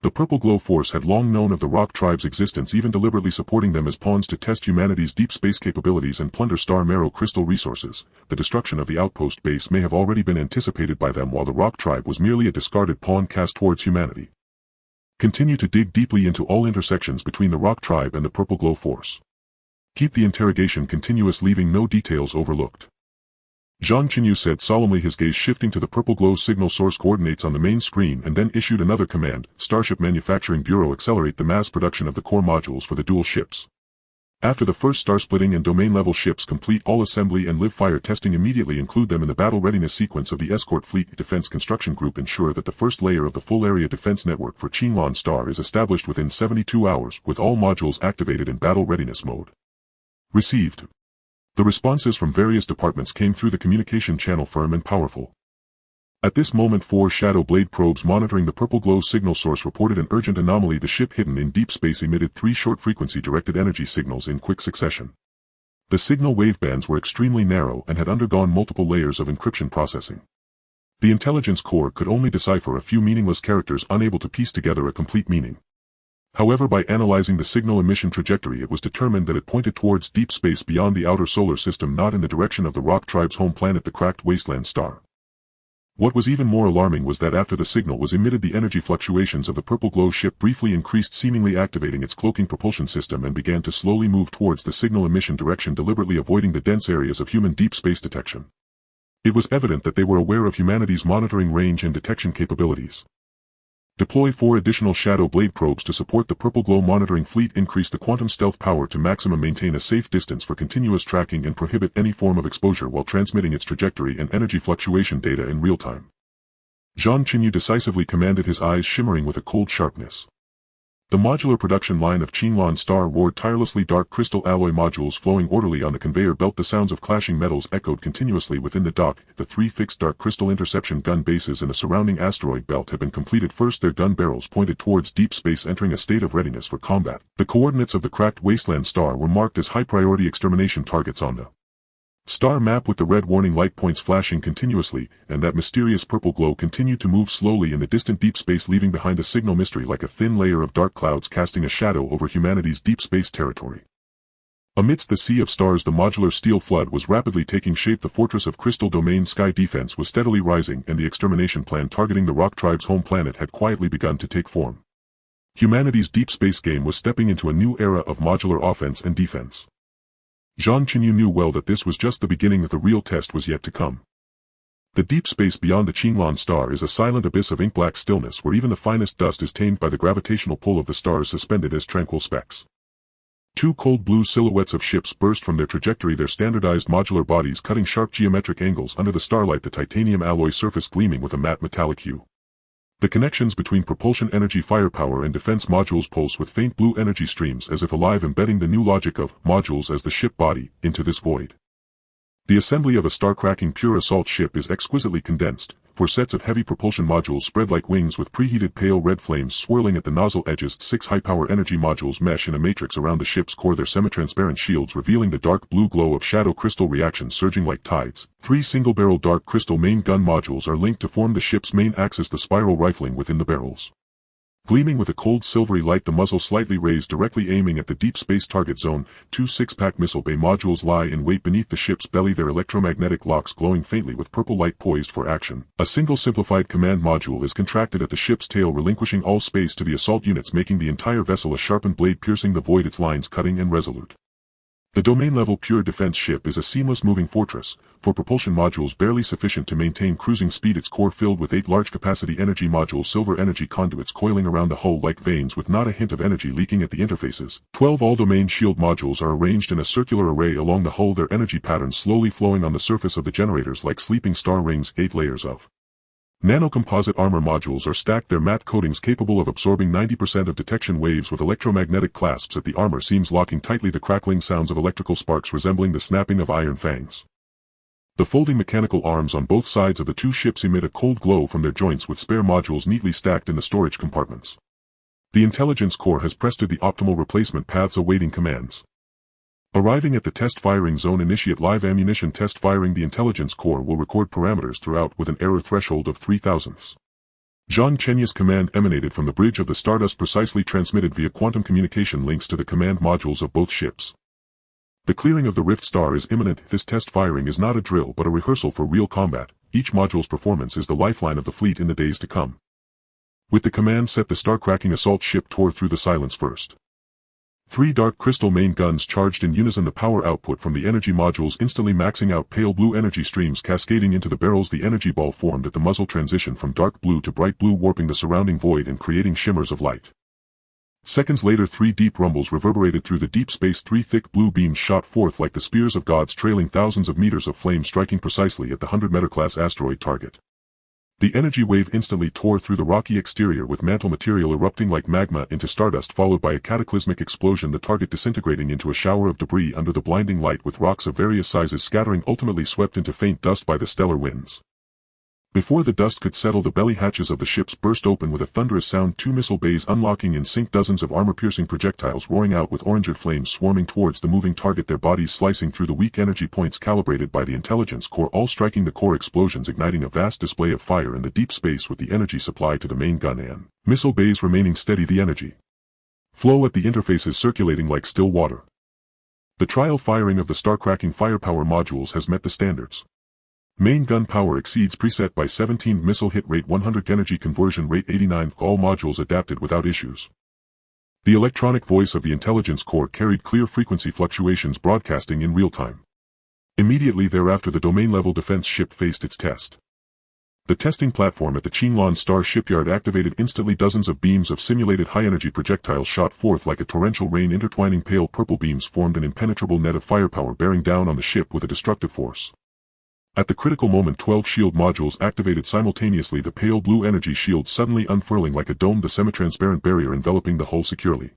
The purple glow force had long known of the Rock tribe's existence, even deliberately supporting them as pawns to test humanity's deep space capabilities and plunder star marrow crystal resources. The destruction of the outpost base may have already been anticipated by them, while the Rock tribe was merely a discarded pawn cast towards humanity. Continue to dig deeply into all intersections between the Rock tribe and the purple glow force. Keep the interrogation continuous, leaving no details overlooked. Zhang Chenyu said solemnly, his gaze shifting to the purple glow signal source coordinates on the main screen, and then issued another command: Starship Manufacturing Bureau, accelerate the mass production of the core modules for the dual ships. After the first star-splitting and domain-level ships complete all assembly and live-fire testing, immediately include them in the battle readiness sequence of the Escort Fleet Defense Construction Group. Ensure that the first layer of the full-area defense network for Qinglan Star is established within 72 hours, with all modules activated in battle readiness mode. Received. The responses from various departments came through the communication channel, firm and powerful. At this moment, 4 Shadow Blade probes monitoring the purple glow signal source reported an urgent anomaly. The ship, hidden in deep space, emitted 3 short-frequency directed energy signals in quick succession. The signal wavebands were extremely narrow and had undergone multiple layers of encryption processing. The Intelligence Corps could only decipher a few meaningless characters, unable to piece together a complete meaning. However, by analyzing the signal emission trajectory, it was determined that it pointed towards deep space beyond the outer solar system, not in the direction of the Rock tribe's home planet, the cracked wasteland star. What was even more alarming was that after the signal was emitted, the energy fluctuations of the purple glow ship briefly increased, seemingly activating its cloaking propulsion system, and began to slowly move towards the signal emission direction, deliberately avoiding the dense areas of human deep space detection. It was evident that they were aware of humanity's monitoring range and detection capabilities. Deploy 4 additional Shadow Blade probes to support the purple glow monitoring fleet. Increase the quantum stealth power to maximum. Maintain a safe distance for continuous tracking and prohibit any form of exposure while transmitting its trajectory and energy fluctuation data in real time. Zhang Chenyu decisively commanded, his eyes shimmering with a cold sharpness. The modular production line of Qinglan Star roared tirelessly, dark crystal alloy modules flowing orderly on the conveyor belt. The sounds of clashing metals echoed continuously within the dock. The 3 fixed dark crystal interception gun bases in the surrounding asteroid belt had been completed. First, their gun barrels pointed towards deep space, entering a state of readiness for combat. The coordinates of the cracked wasteland star were marked as high-priority extermination targets on the star map, with the red warning light points flashing continuously, and that mysterious purple glow continued to move slowly in the distant deep space, leaving behind a signal mystery like a thin layer of dark clouds, casting a shadow over humanity's deep space territory. Amidst the sea of stars, the modular steel flood was rapidly taking shape. The fortress of crystal domain sky defense was steadily rising, and the extermination plan targeting the Rock tribe's home planet had quietly begun to take form. Humanity's deep space game was stepping into a new era of modular offense and defense. Zhang Chenyu knew well that this was just the beginning, that the real test was yet to come. The deep space beyond the Qinglan star is a silent abyss of ink-black stillness, where even the finest dust is tamed by the gravitational pull of the stars, suspended as tranquil specks. 2 cold blue silhouettes of ships burst from their trajectory, their standardized modular bodies cutting sharp geometric angles under the starlight, the titanium alloy surface gleaming with a matte metallic hue. The connections between propulsion energy firepower and defense modules pulse with faint blue energy streams, as if alive, embedding the new logic of modules as the ship body into this void. The assembly of a star-cracking pure assault ship is exquisitely condensed, 4 sets of heavy propulsion modules spread like wings with preheated pale red flames swirling at the nozzle edges. 6 high-power energy modules mesh in a matrix around the ship's core, their semi-transparent shields revealing the dark blue glow of shadow crystal reactions surging like tides. 3 single-barrel dark crystal main gun modules are linked to form the ship's main axis, the spiral rifling within the barrels. Gleaming with a cold silvery light, the muzzle slightly raised directly aiming at the deep space target zone. 2 six-pack missile bay modules lie in wait beneath the ship's belly, their electromagnetic locks glowing faintly with purple light poised for action. A single simplified command module is contracted at the ship's tail, relinquishing all space to the assault units, making the entire vessel a sharpened blade piercing the void, its lines cutting and resolute. The domain-level pure defense ship is a seamless moving fortress, 4 propulsion modules barely sufficient to maintain cruising speed, its core filled with 8 large-capacity energy modules, silver energy conduits coiling around the hull like veins with not a hint of energy leaking at the interfaces. 12 all-domain shield modules are arranged in a circular array along the hull, their energy patterns slowly flowing on the surface of the generators like sleeping star rings. 8 layers of nanocomposite armor modules are stacked, their matte coatings capable of absorbing 90% of detection waves with electromagnetic clasps at the armor seams locking tightly, the crackling sounds of electrical sparks resembling the snapping of iron fangs. The folding mechanical arms on both sides of the 2 ships emit a cold glow from their joints with spare modules neatly stacked in the storage compartments. The intelligence core has pressed the optimal replacement paths awaiting commands. Arriving at the test firing zone, initiate live ammunition test firing. The intelligence core will record parameters throughout with an error threshold of 0.003. Zhang Chenyu's command emanated from the bridge of the Stardust, precisely transmitted via quantum communication links to the command modules of both ships. The clearing of the Rift Star is imminent. This test firing is not a drill but a rehearsal for real combat. Each module's performance is the lifeline of the fleet in the days to come. With the command set, the star-cracking assault ship tore through the silence first. 3 dark crystal main guns charged in unison, the power output from the energy modules instantly maxing out, pale blue energy streams cascading into the barrels. The energy ball formed at the muzzle transitioned from dark blue to bright blue, warping the surrounding void and creating shimmers of light. Seconds later, 3 deep rumbles reverberated through the deep space. 3 thick blue beams shot forth like the spears of gods, trailing thousands of meters of flame, striking precisely at the 100-meter class asteroid target. The energy wave instantly tore through the rocky exterior, with mantle material erupting like magma into stardust, followed by a cataclysmic explosion, the target disintegrating into a shower of debris under the blinding light, with rocks of various sizes scattering, ultimately swept into faint dust by the stellar winds. Before the dust could settle, the belly hatches of the ships burst open with a thunderous sound, 2 missile bays unlocking in sync, dozens of armor-piercing projectiles roaring out with orange flames swarming towards the moving target, their bodies slicing through the weak energy points calibrated by the intelligence core, all striking the core, explosions igniting a vast display of fire in the deep space with the energy supply to the main gun and missile bays remaining steady, the energy flow at the interfaces circulating like still water. The trial firing of the star-cracking firepower modules has met the standards. Main gun power exceeds preset by 17, missile hit rate 100, energy conversion rate 89, all modules adapted without issues. The electronic voice of the intelligence core carried clear frequency fluctuations broadcasting in real time. Immediately thereafter, the domain-level defense ship faced its test. The testing platform at the Qinlan Star shipyard activated instantly, dozens of beams of simulated high-energy projectiles shot forth like a torrential rain, intertwining pale purple beams formed an impenetrable net of firepower bearing down on the ship with a destructive force. At the critical moment, 12 shield modules activated simultaneously, the pale blue energy shield suddenly unfurling like a dome, the semi-transparent barrier enveloping the hull securely.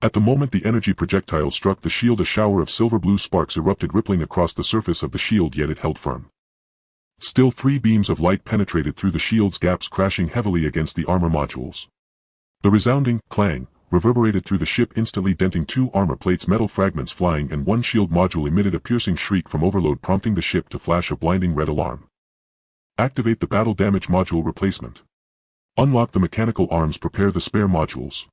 At the moment the energy projectile struck the shield, a shower of silver blue sparks erupted, rippling across the surface of the shield, yet it held firm. Still, 3 beams of light penetrated through the shield's gaps, crashing heavily against the armor modules. The resounding clang reverberated through the ship, instantly denting 2 armor plates, metal fragments flying, and 1 shield module emitted a piercing shriek from overload, prompting the ship to flash a blinding red alarm. Activate the battle damage module replacement. Unlock the mechanical arms, prepare the spare modules.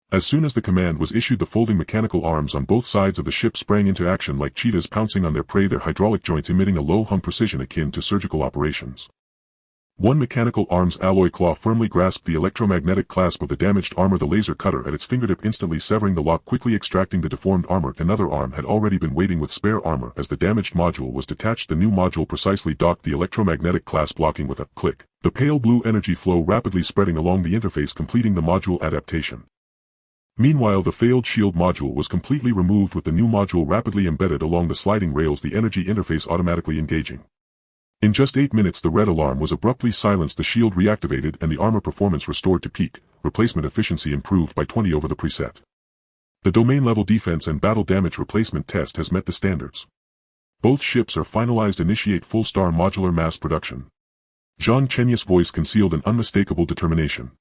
As soon as the command was issued, the folding mechanical arms on both sides of the ship sprang into action like cheetahs pouncing on their prey, their hydraulic joints emitting a low hum precision akin to surgical operations. 1 mechanical arm's alloy claw firmly grasped the electromagnetic clasp of the damaged armor, the laser cutter at its fingertip instantly severing the lock, quickly extracting the deformed armor. Another arm had already been waiting with spare armor. As the damaged module was detached, the new module precisely docked the electromagnetic clasp, locking with a click. The pale blue energy flow rapidly spreading along the interface, completing the module adaptation. Meanwhile, the failed shield module was completely removed, with the new module rapidly embedded along the sliding rails, the energy interface automatically engaging. In just 8 minutes the red alarm was abruptly silenced, the shield reactivated, and the armor performance restored to peak, replacement efficiency improved by 20 over the preset. The domain-level defense and battle damage replacement test has met the standards. Both ships are finalized. Initiate full star modular mass production. Zhang Chenyu's voice concealed an unmistakable determination.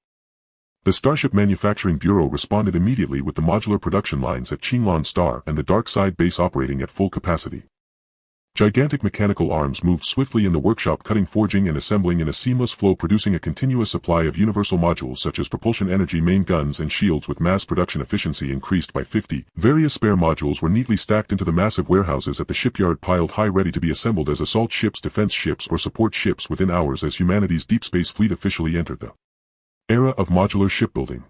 The Starship Manufacturing Bureau responded immediately with the modular production lines at Qinglan Star and the Dark Side base operating at full capacity. Gigantic mechanical arms moved swiftly in the workshop, cutting, forging and assembling in a seamless flow, producing a continuous supply of universal modules such as propulsion energy, main guns and shields, with mass production efficiency increased by 50. Various spare modules were neatly stacked into the massive warehouses at the shipyard, piled high, ready to be assembled as assault ships, defense ships or support ships within hours as humanity's deep space fleet officially entered the era of modular shipbuilding.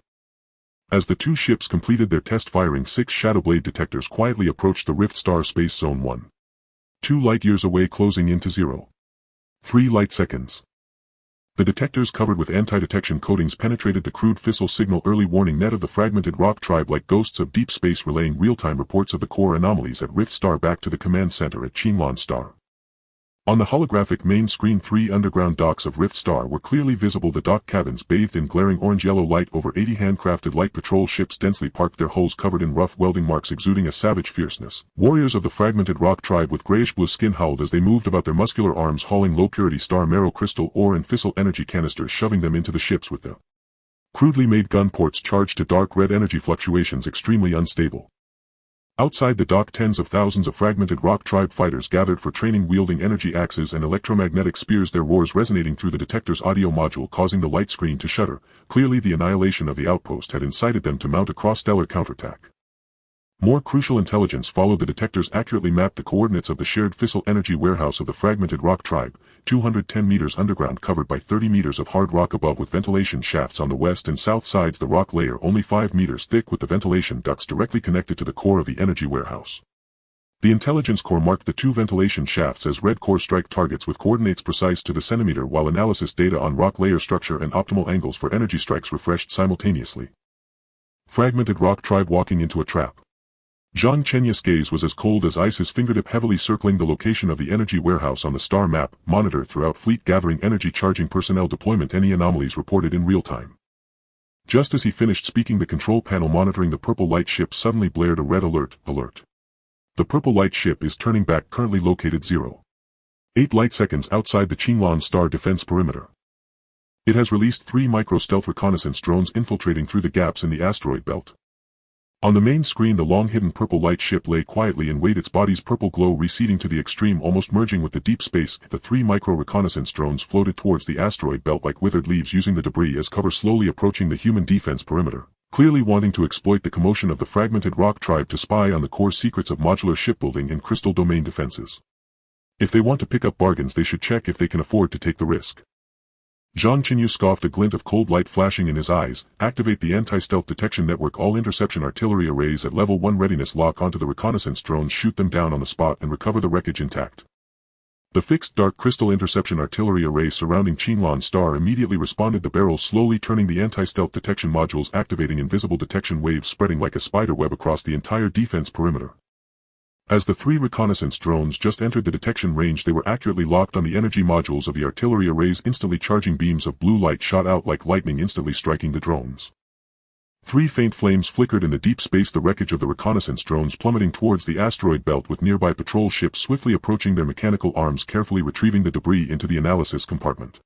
As the two ships completed their test firing, 6 Shadowblade detectors quietly approached the Rift Star Space Zone 1. 2 light-years away, closing into 0. 3 light seconds. The detectors, covered with anti-detection coatings, penetrated the crude fissile signal early warning net of the fragmented rock tribe like ghosts of deep space, relaying real-time reports of the core anomalies at Rift Star back to the command center at Qinglan Star. On the holographic main screen, 3 underground docks of Rift Star were clearly visible, the dock cabins bathed in glaring orange-yellow light. Over 80 handcrafted light patrol ships densely parked, their hulls covered in rough welding marks exuding a savage fierceness. Warriors of the fragmented rock tribe with grayish-blue skin howled as they moved about, their muscular arms hauling low-purity star marrow crystal ore and fissile energy canisters, shoving them into the ships with the crudely made gun ports charged to dark red energy fluctuations, extremely unstable. Outside the dock, tens of thousands of fragmented rock tribe fighters gathered for training, wielding energy axes and electromagnetic spears, their roars resonating through the detector's audio module, causing the light screen to shudder. Clearly the annihilation of the outpost had incited them to mount a cross-stellar counterattack. More crucial intelligence followed. The detectors accurately mapped the coordinates of the shared fissile energy warehouse of the fragmented rock tribe, 210 meters underground, covered by 30 meters of hard rock above, with ventilation shafts on the west and south sides. The rock layer only 5 meters thick, with the ventilation ducts directly connected to the core of the energy warehouse. The intelligence core marked the 2 ventilation shafts as red core strike targets with coordinates precise to the centimeter, while analysis data on rock layer structure and optimal angles for energy strikes refreshed simultaneously. Fragmented rock tribe walking into a trap. Zhang Chenyu's gaze was as cold as ice, his fingertip heavily circling the location of the energy warehouse on the star map. Monitor throughout fleet, gathering energy, charging personnel, deployment, any anomalies reported in real time. Just as he finished speaking, the control panel monitoring the purple light ship suddenly blared a red alert. Alert. The purple light ship is turning back, currently located 0.8 light seconds outside the Qinglan Star defense perimeter. It has released 3 micro-stealth reconnaissance drones infiltrating through the gaps in the asteroid belt. On the main screen, the long-hidden purple light ship lay quietly in wait, its body's purple glow receding to the extreme, almost merging with the deep space. The 3 micro-reconnaissance drones floated towards the asteroid belt like withered leaves, using the debris as cover, slowly approaching the human defense perimeter, clearly wanting to exploit the commotion of the fragmented rock tribe to spy on the core secrets of modular shipbuilding and crystal domain defenses. If they want to pick up bargains, they should check if they can afford to take the risk. Zhang Chenyu scoffed, a glint of cold light flashing in his eyes. Activate the anti-stealth detection network. All interception artillery arrays at level 1 readiness. Lock onto the reconnaissance drones, shoot them down on the spot and recover the wreckage intact. The fixed dark crystal interception artillery array surrounding Qinglan Star immediately responded, the barrels slowly turning, the anti-stealth detection modules activating, invisible detection waves spreading like a spider web across the entire defense perimeter. As the 3 reconnaissance drones just entered the detection range, they were accurately locked on the energy modules of the artillery arrays, instantly charging. Beams of blue light shot out like lightning, instantly striking the drones. 3 faint flames flickered in the deep space, the wreckage of the reconnaissance drones plummeting towards the asteroid belt, with nearby patrol ships swiftly approaching, their mechanical arms carefully retrieving the debris into the analysis compartment.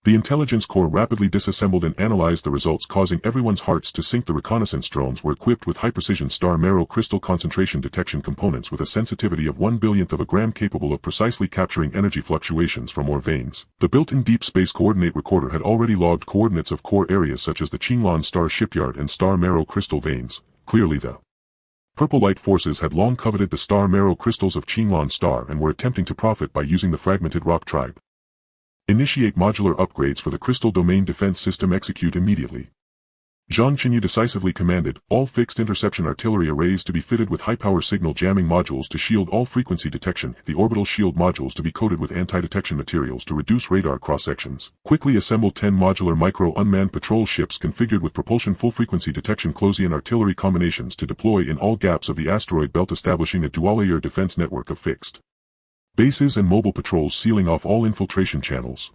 The intelligence core rapidly disassembled and analyzed the results, causing everyone's hearts to sink. The reconnaissance drones were equipped with high-precision star marrow crystal concentration detection components with a sensitivity of 1/1000th of a gram, capable of precisely capturing energy fluctuations from ore veins. The built-in deep space coordinate recorder had already logged coordinates of core areas such as the Qinglan Star shipyard and star marrow crystal veins. Clearly the Purple Light forces had long coveted the star marrow crystals of Qinglan Star and were attempting to profit by using the fragmented rock tribe. Initiate modular upgrades for the crystal domain defense system. Execute immediately. Zhang Chenyu decisively commanded all fixed interception artillery arrays to be fitted with high-power signal jamming modules to shield all frequency detection, the orbital shield modules to be coated with anti-detection materials to reduce radar cross-sections. Quickly assemble 10 modular micro-unmanned patrol ships configured with propulsion full-frequency detection Closian artillery combinations to deploy in all gaps of the asteroid belt, establishing a dual-layer defense network of fixed bases and mobile patrols, sealing off all infiltration channels.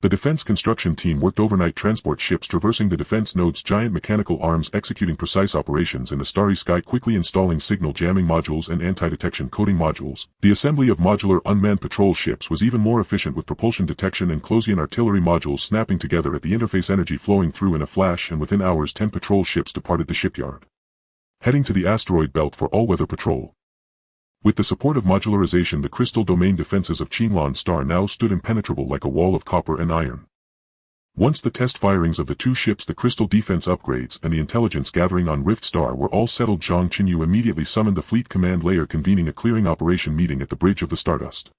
The defense construction team worked overnight, transport ships traversing the defense nodes, giant mechanical arms executing precise operations in the starry sky, quickly installing signal jamming modules and anti-detection coding modules. The assembly of modular unmanned patrol ships was even more efficient, with propulsion detection and Closian artillery modules snapping together at the interface, energy flowing through in a flash, and within hours 10 patrol ships departed the shipyard, heading to the asteroid belt for all-weather patrol. With the support of modularization, the crystal domain defenses of Qinglan Star now stood impenetrable like a wall of copper and iron. Once the test firings of the two ships, the crystal defense upgrades, and the intelligence gathering on Rift Star were all settled, Zhang Chenyu immediately summoned the fleet command layer, convening a clearing operation meeting at the bridge of the Stardust.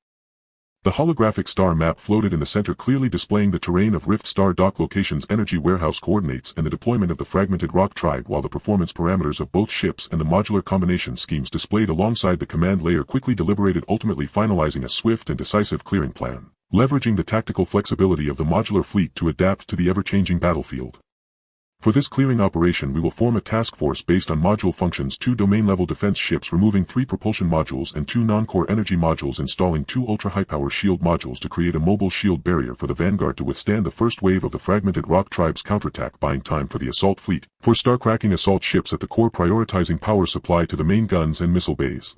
The holographic star map floated in the center, clearly displaying the terrain of Rift Star, dock locations, energy warehouse coordinates, and the deployment of the fragmented rock tribe, while the performance parameters of both ships and the modular combination schemes displayed alongside the command layer quickly deliberated, ultimately finalizing a swift and decisive clearing plan, leveraging the tactical flexibility of the modular fleet to adapt to the ever-changing battlefield. For this clearing operation, we will form a task force based on module functions: 2 domain-level defense ships removing 3 propulsion modules and 2 non-core energy modules, installing 2 ultra-high-power shield modules to create a mobile shield barrier for the vanguard to withstand the first wave of the fragmented rock tribe's counterattack, buying time for the assault fleet, 4 star-cracking assault ships at the core, prioritizing power supply to the main guns and missile bays,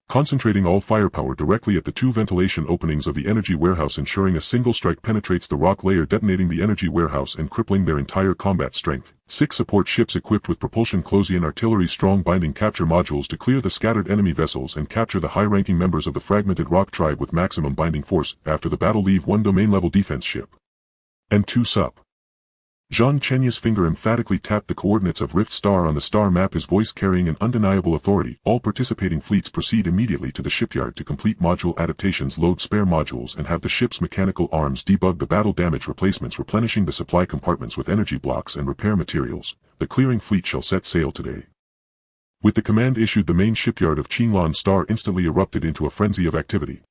concentrating all firepower directly at the 2 ventilation openings of the energy warehouse, ensuring a single strike penetrates the rock layer, detonating the energy warehouse and crippling their entire combat strength. 6 support ships equipped with propulsion Closian artillery strong binding capture modules to clear the scattered enemy vessels and capture the high-ranking members of the fragmented rock tribe with maximum binding force. After the battle, leave 1 domain-level defense ship and 2 sup. Zhang Chenyu's finger emphatically tapped the coordinates of Rift Star on the star map, his voice carrying an undeniable authority. All participating fleets proceed immediately to the shipyard to complete module adaptations, load spare modules, and have the ship's mechanical arms debug the battle damage replacements, replenishing the supply compartments with energy blocks and repair materials. The clearing fleet shall set sail today. With the command issued, the main shipyard of Qinglan Star instantly erupted into a frenzy of activity.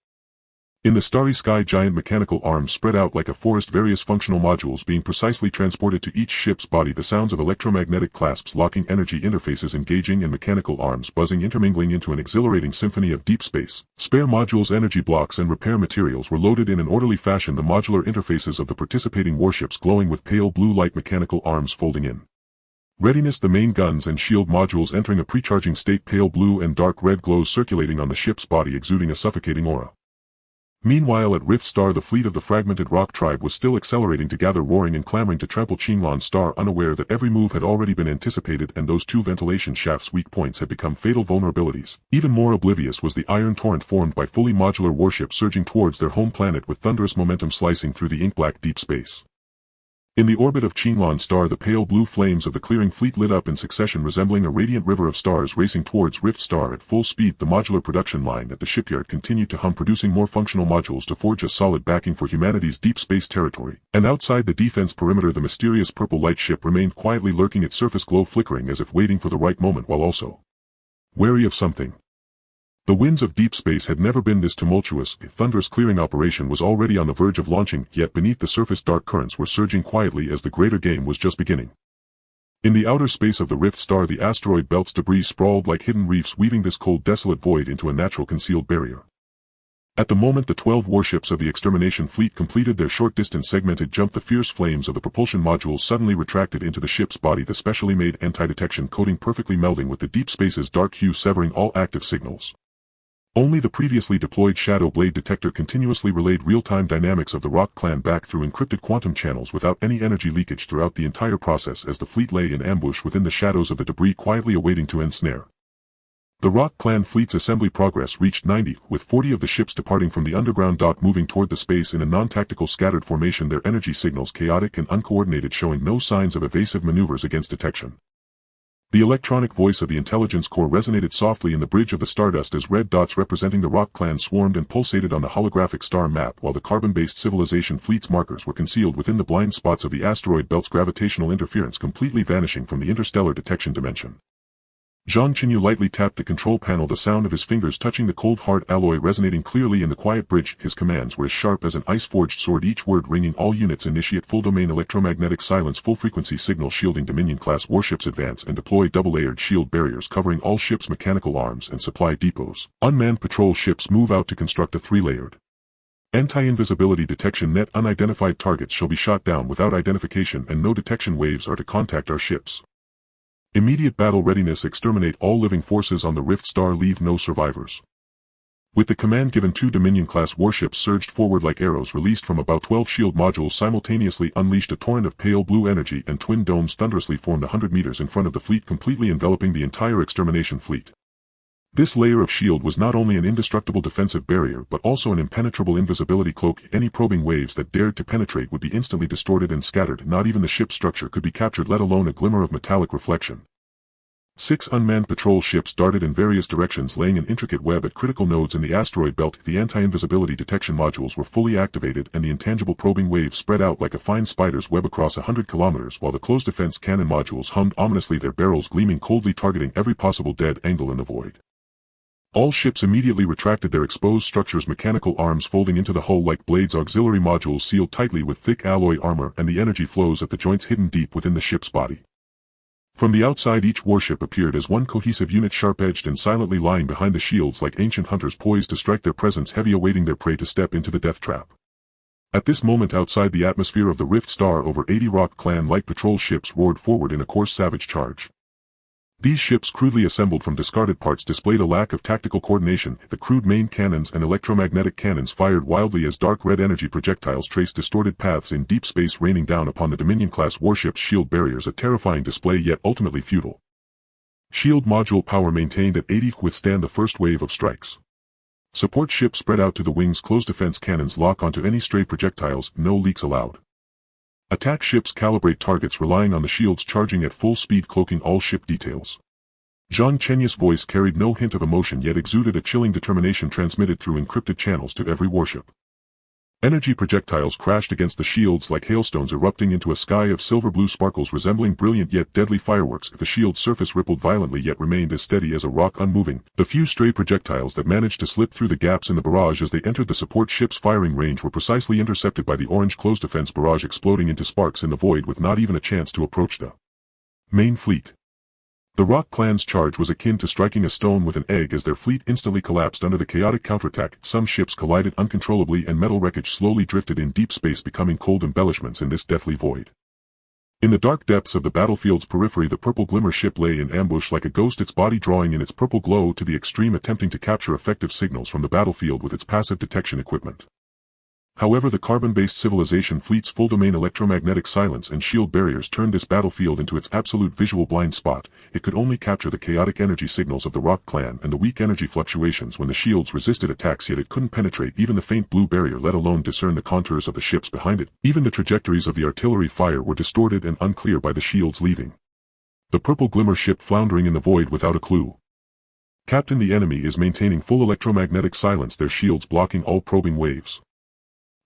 In the starry sky, giant mechanical arms spread out like a forest, various functional modules being precisely transported to each ship's body, the sounds of electromagnetic clasps locking, energy interfaces engaging, and mechanical arms buzzing, intermingling into an exhilarating symphony of deep space. Spare modules, energy blocks, and repair materials were loaded in an orderly fashion, the modular interfaces of the participating warships glowing with pale blue light, mechanical arms folding in readiness, the main guns and shield modules entering a precharging state, pale blue and dark red glows circulating on the ship's body, exuding a suffocating aura. Meanwhile, at Rift Star, the fleet of the fragmented rock tribe was still accelerating together, roaring and clamoring to trample Qinglan Star, unaware that every move had already been anticipated and those 2 ventilation shafts' weak points had become fatal vulnerabilities. Even more oblivious was the iron torrent formed by fully modular warships surging towards their home planet with thunderous momentum slicing through the ink-black deep space. In the orbit of Qinglan Star, the pale blue flames of the clearing fleet lit up in succession, resembling a radiant river of stars racing towards Rift Star at full speed. The modular production line at the shipyard continued to hum, producing more functional modules to forge a solid backing for humanity's deep space territory. And outside the defense perimeter, the mysterious purple light ship remained quietly lurking, its surface glow flickering as if waiting for the right moment, while also wary of something. The winds of deep space had never been this tumultuous. A thunderous clearing operation was already on the verge of launching, yet beneath the surface dark currents were surging quietly as the greater game was just beginning. In the outer space of the Rift Star, the asteroid belt's debris sprawled like hidden reefs, weaving this cold, desolate void into a natural concealed barrier. At the moment the 12 warships of the extermination fleet completed their short-distance segmented jump, the fierce flames of the propulsion modules suddenly retracted into the ship's body, the specially made anti-detection coating perfectly melding with the deep space's dark hue, severing all active signals. Only the previously deployed Shadow Blade detector continuously relayed real-time dynamics of the Rock Clan back through encrypted quantum channels without any energy leakage throughout the entire process, as the fleet lay in ambush within the shadows of the debris, quietly awaiting to ensnare. The Rock Clan fleet's assembly progress reached 90, with 40 of the ships departing from the underground dock moving toward the space in a non-tactical scattered formation, their energy signals chaotic and uncoordinated, showing no signs of evasive maneuvers against detection. The electronic voice of the intelligence core resonated softly in the bridge of the Stardust as red dots representing the Rock Clan swarmed and pulsated on the holographic star map, while the carbon-based civilization fleet's markers were concealed within the blind spots of the asteroid belt's gravitational interference, completely vanishing from the interstellar detection dimension. Zhang Chenyu lightly tapped the control panel, the sound of his fingers touching the cold hard alloy resonating clearly in the quiet bridge. His commands were as sharp as an ice-forged sword, each word ringing. All units initiate full domain electromagnetic silence, full frequency signal shielding. Dominion-class warships advance and deploy double-layered shield barriers covering all ships' mechanical arms and supply depots. Unmanned patrol ships move out to construct a 3-layered Anti-invisibility detection net unidentified targets shall be shot down without identification and no detection waves are to contact our ships. Immediate battle readiness exterminate all living forces on the Rift Star leave no survivors. With the command given, 2 Dominion-class warships surged forward like arrows released from about 12 shield modules simultaneously unleashed a torrent of pale blue energy and twin domes thunderously formed 100 meters in front of the fleet, completely enveloping the entire extermination fleet. This layer of shield was not only an indestructible defensive barrier but also an impenetrable invisibility cloak. Any probing waves that dared to penetrate would be instantly distorted and scattered. Not even the ship's structure could be captured, let alone a glimmer of metallic reflection. 6 unmanned patrol ships darted in various directions, laying an intricate web at critical nodes in the asteroid belt. The anti-invisibility detection modules were fully activated and the intangible probing waves spread out like a fine spider's web across 100 kilometers, while the closed defense cannon modules hummed ominously, their barrels gleaming coldly, targeting every possible dead angle in the void. All ships immediately retracted their exposed structures, mechanical arms folding into the hull like blades, auxiliary modules sealed tightly with thick alloy armor, and the energy flows at the joints hidden deep within the ship's body. From the outside, each warship appeared as one cohesive unit, sharp-edged and silently lying behind the shields like ancient hunters poised to strike, their presence heavy, awaiting their prey to step into the death trap. At this moment, outside the atmosphere of the Rift Star, over 80 Rock Clan light patrol ships roared forward in a coarse, savage charge. These ships, crudely assembled from discarded parts, displayed a lack of tactical coordination. The crude main cannons and electromagnetic cannons fired wildly as dark red energy projectiles traced distorted paths in deep space, raining down upon the Dominion-class warships' shield barriers, a terrifying display yet ultimately futile. Shield module power maintained at 80 withstand the first wave of strikes. Support ships spread out to the wings, closed defense cannons lock onto any stray projectiles, no leaks allowed. Attack ships calibrate targets, relying on the shields charging at full speed, cloaking all ship details. Zhang Chenyu's voice carried no hint of emotion yet exuded a chilling determination, transmitted through encrypted channels to every warship. Energy projectiles crashed against the shields like hailstones, erupting into a sky of silver-blue sparkles resembling brilliant yet deadly fireworks. The shield's surface rippled violently yet remained as steady as a rock, unmoving. The few stray projectiles that managed to slip through the gaps in the barrage as they entered the support ship's firing range were precisely intercepted by the orange closed defense barrage, exploding into sparks in the void with not even a chance to approach the main fleet. The Rock Clan's charge was akin to striking a stone with an egg, as their fleet instantly collapsed under the chaotic counterattack. Some ships collided uncontrollably and metal wreckage slowly drifted in deep space, becoming cold embellishments in this deathly void. In the dark depths of the battlefield's periphery, the purple glimmer ship lay in ambush like a ghost, its body drawing in its purple glow to the extreme, attempting to capture effective signals from the battlefield with its passive detection equipment. However, the carbon-based civilization fleet's full-domain electromagnetic silence and shield barriers turned this battlefield into its absolute visual blind spot. It could only capture the chaotic energy signals of the Rock Clan and the weak energy fluctuations when the shields resisted attacks, yet it couldn't penetrate even the faint blue barrier, let alone discern the contours of the ships behind it. Even the trajectories of the artillery fire were distorted and unclear by the shields, leaving the purple glimmer ship floundering in the void without a clue. Captain, the enemy is maintaining full electromagnetic silence, their shields blocking all probing waves.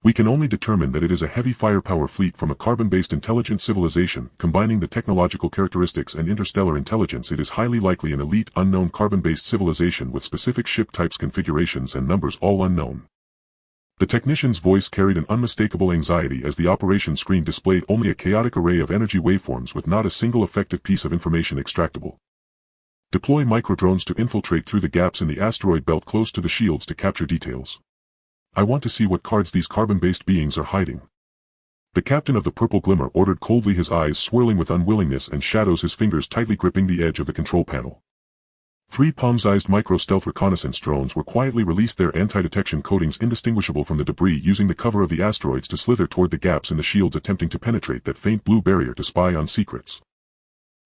We can only determine that it is a heavy firepower fleet from a carbon-based intelligent civilization, combining the technological characteristics and interstellar intelligence. It is highly likely an elite unknown carbon-based civilization with specific ship types, configurations and numbers all unknown. The technician's voice carried an unmistakable anxiety as the operation screen displayed only a chaotic array of energy waveforms with not a single effective piece of information extractable. Deploy microdrones to infiltrate through the gaps in the asteroid belt close to the shields to capture details. I want to see what cards these carbon-based beings are hiding. The captain of the Purple Glimmer ordered coldly, his eyes swirling with unwillingness and shadows, his fingers tightly gripping the edge of the control panel. 3 palm-sized micro-stealth reconnaissance drones were quietly released, their anti-detection coatings indistinguishable from the debris, using the cover of the asteroids to slither toward the gaps in the shields, attempting to penetrate that faint blue barrier to spy on secrets.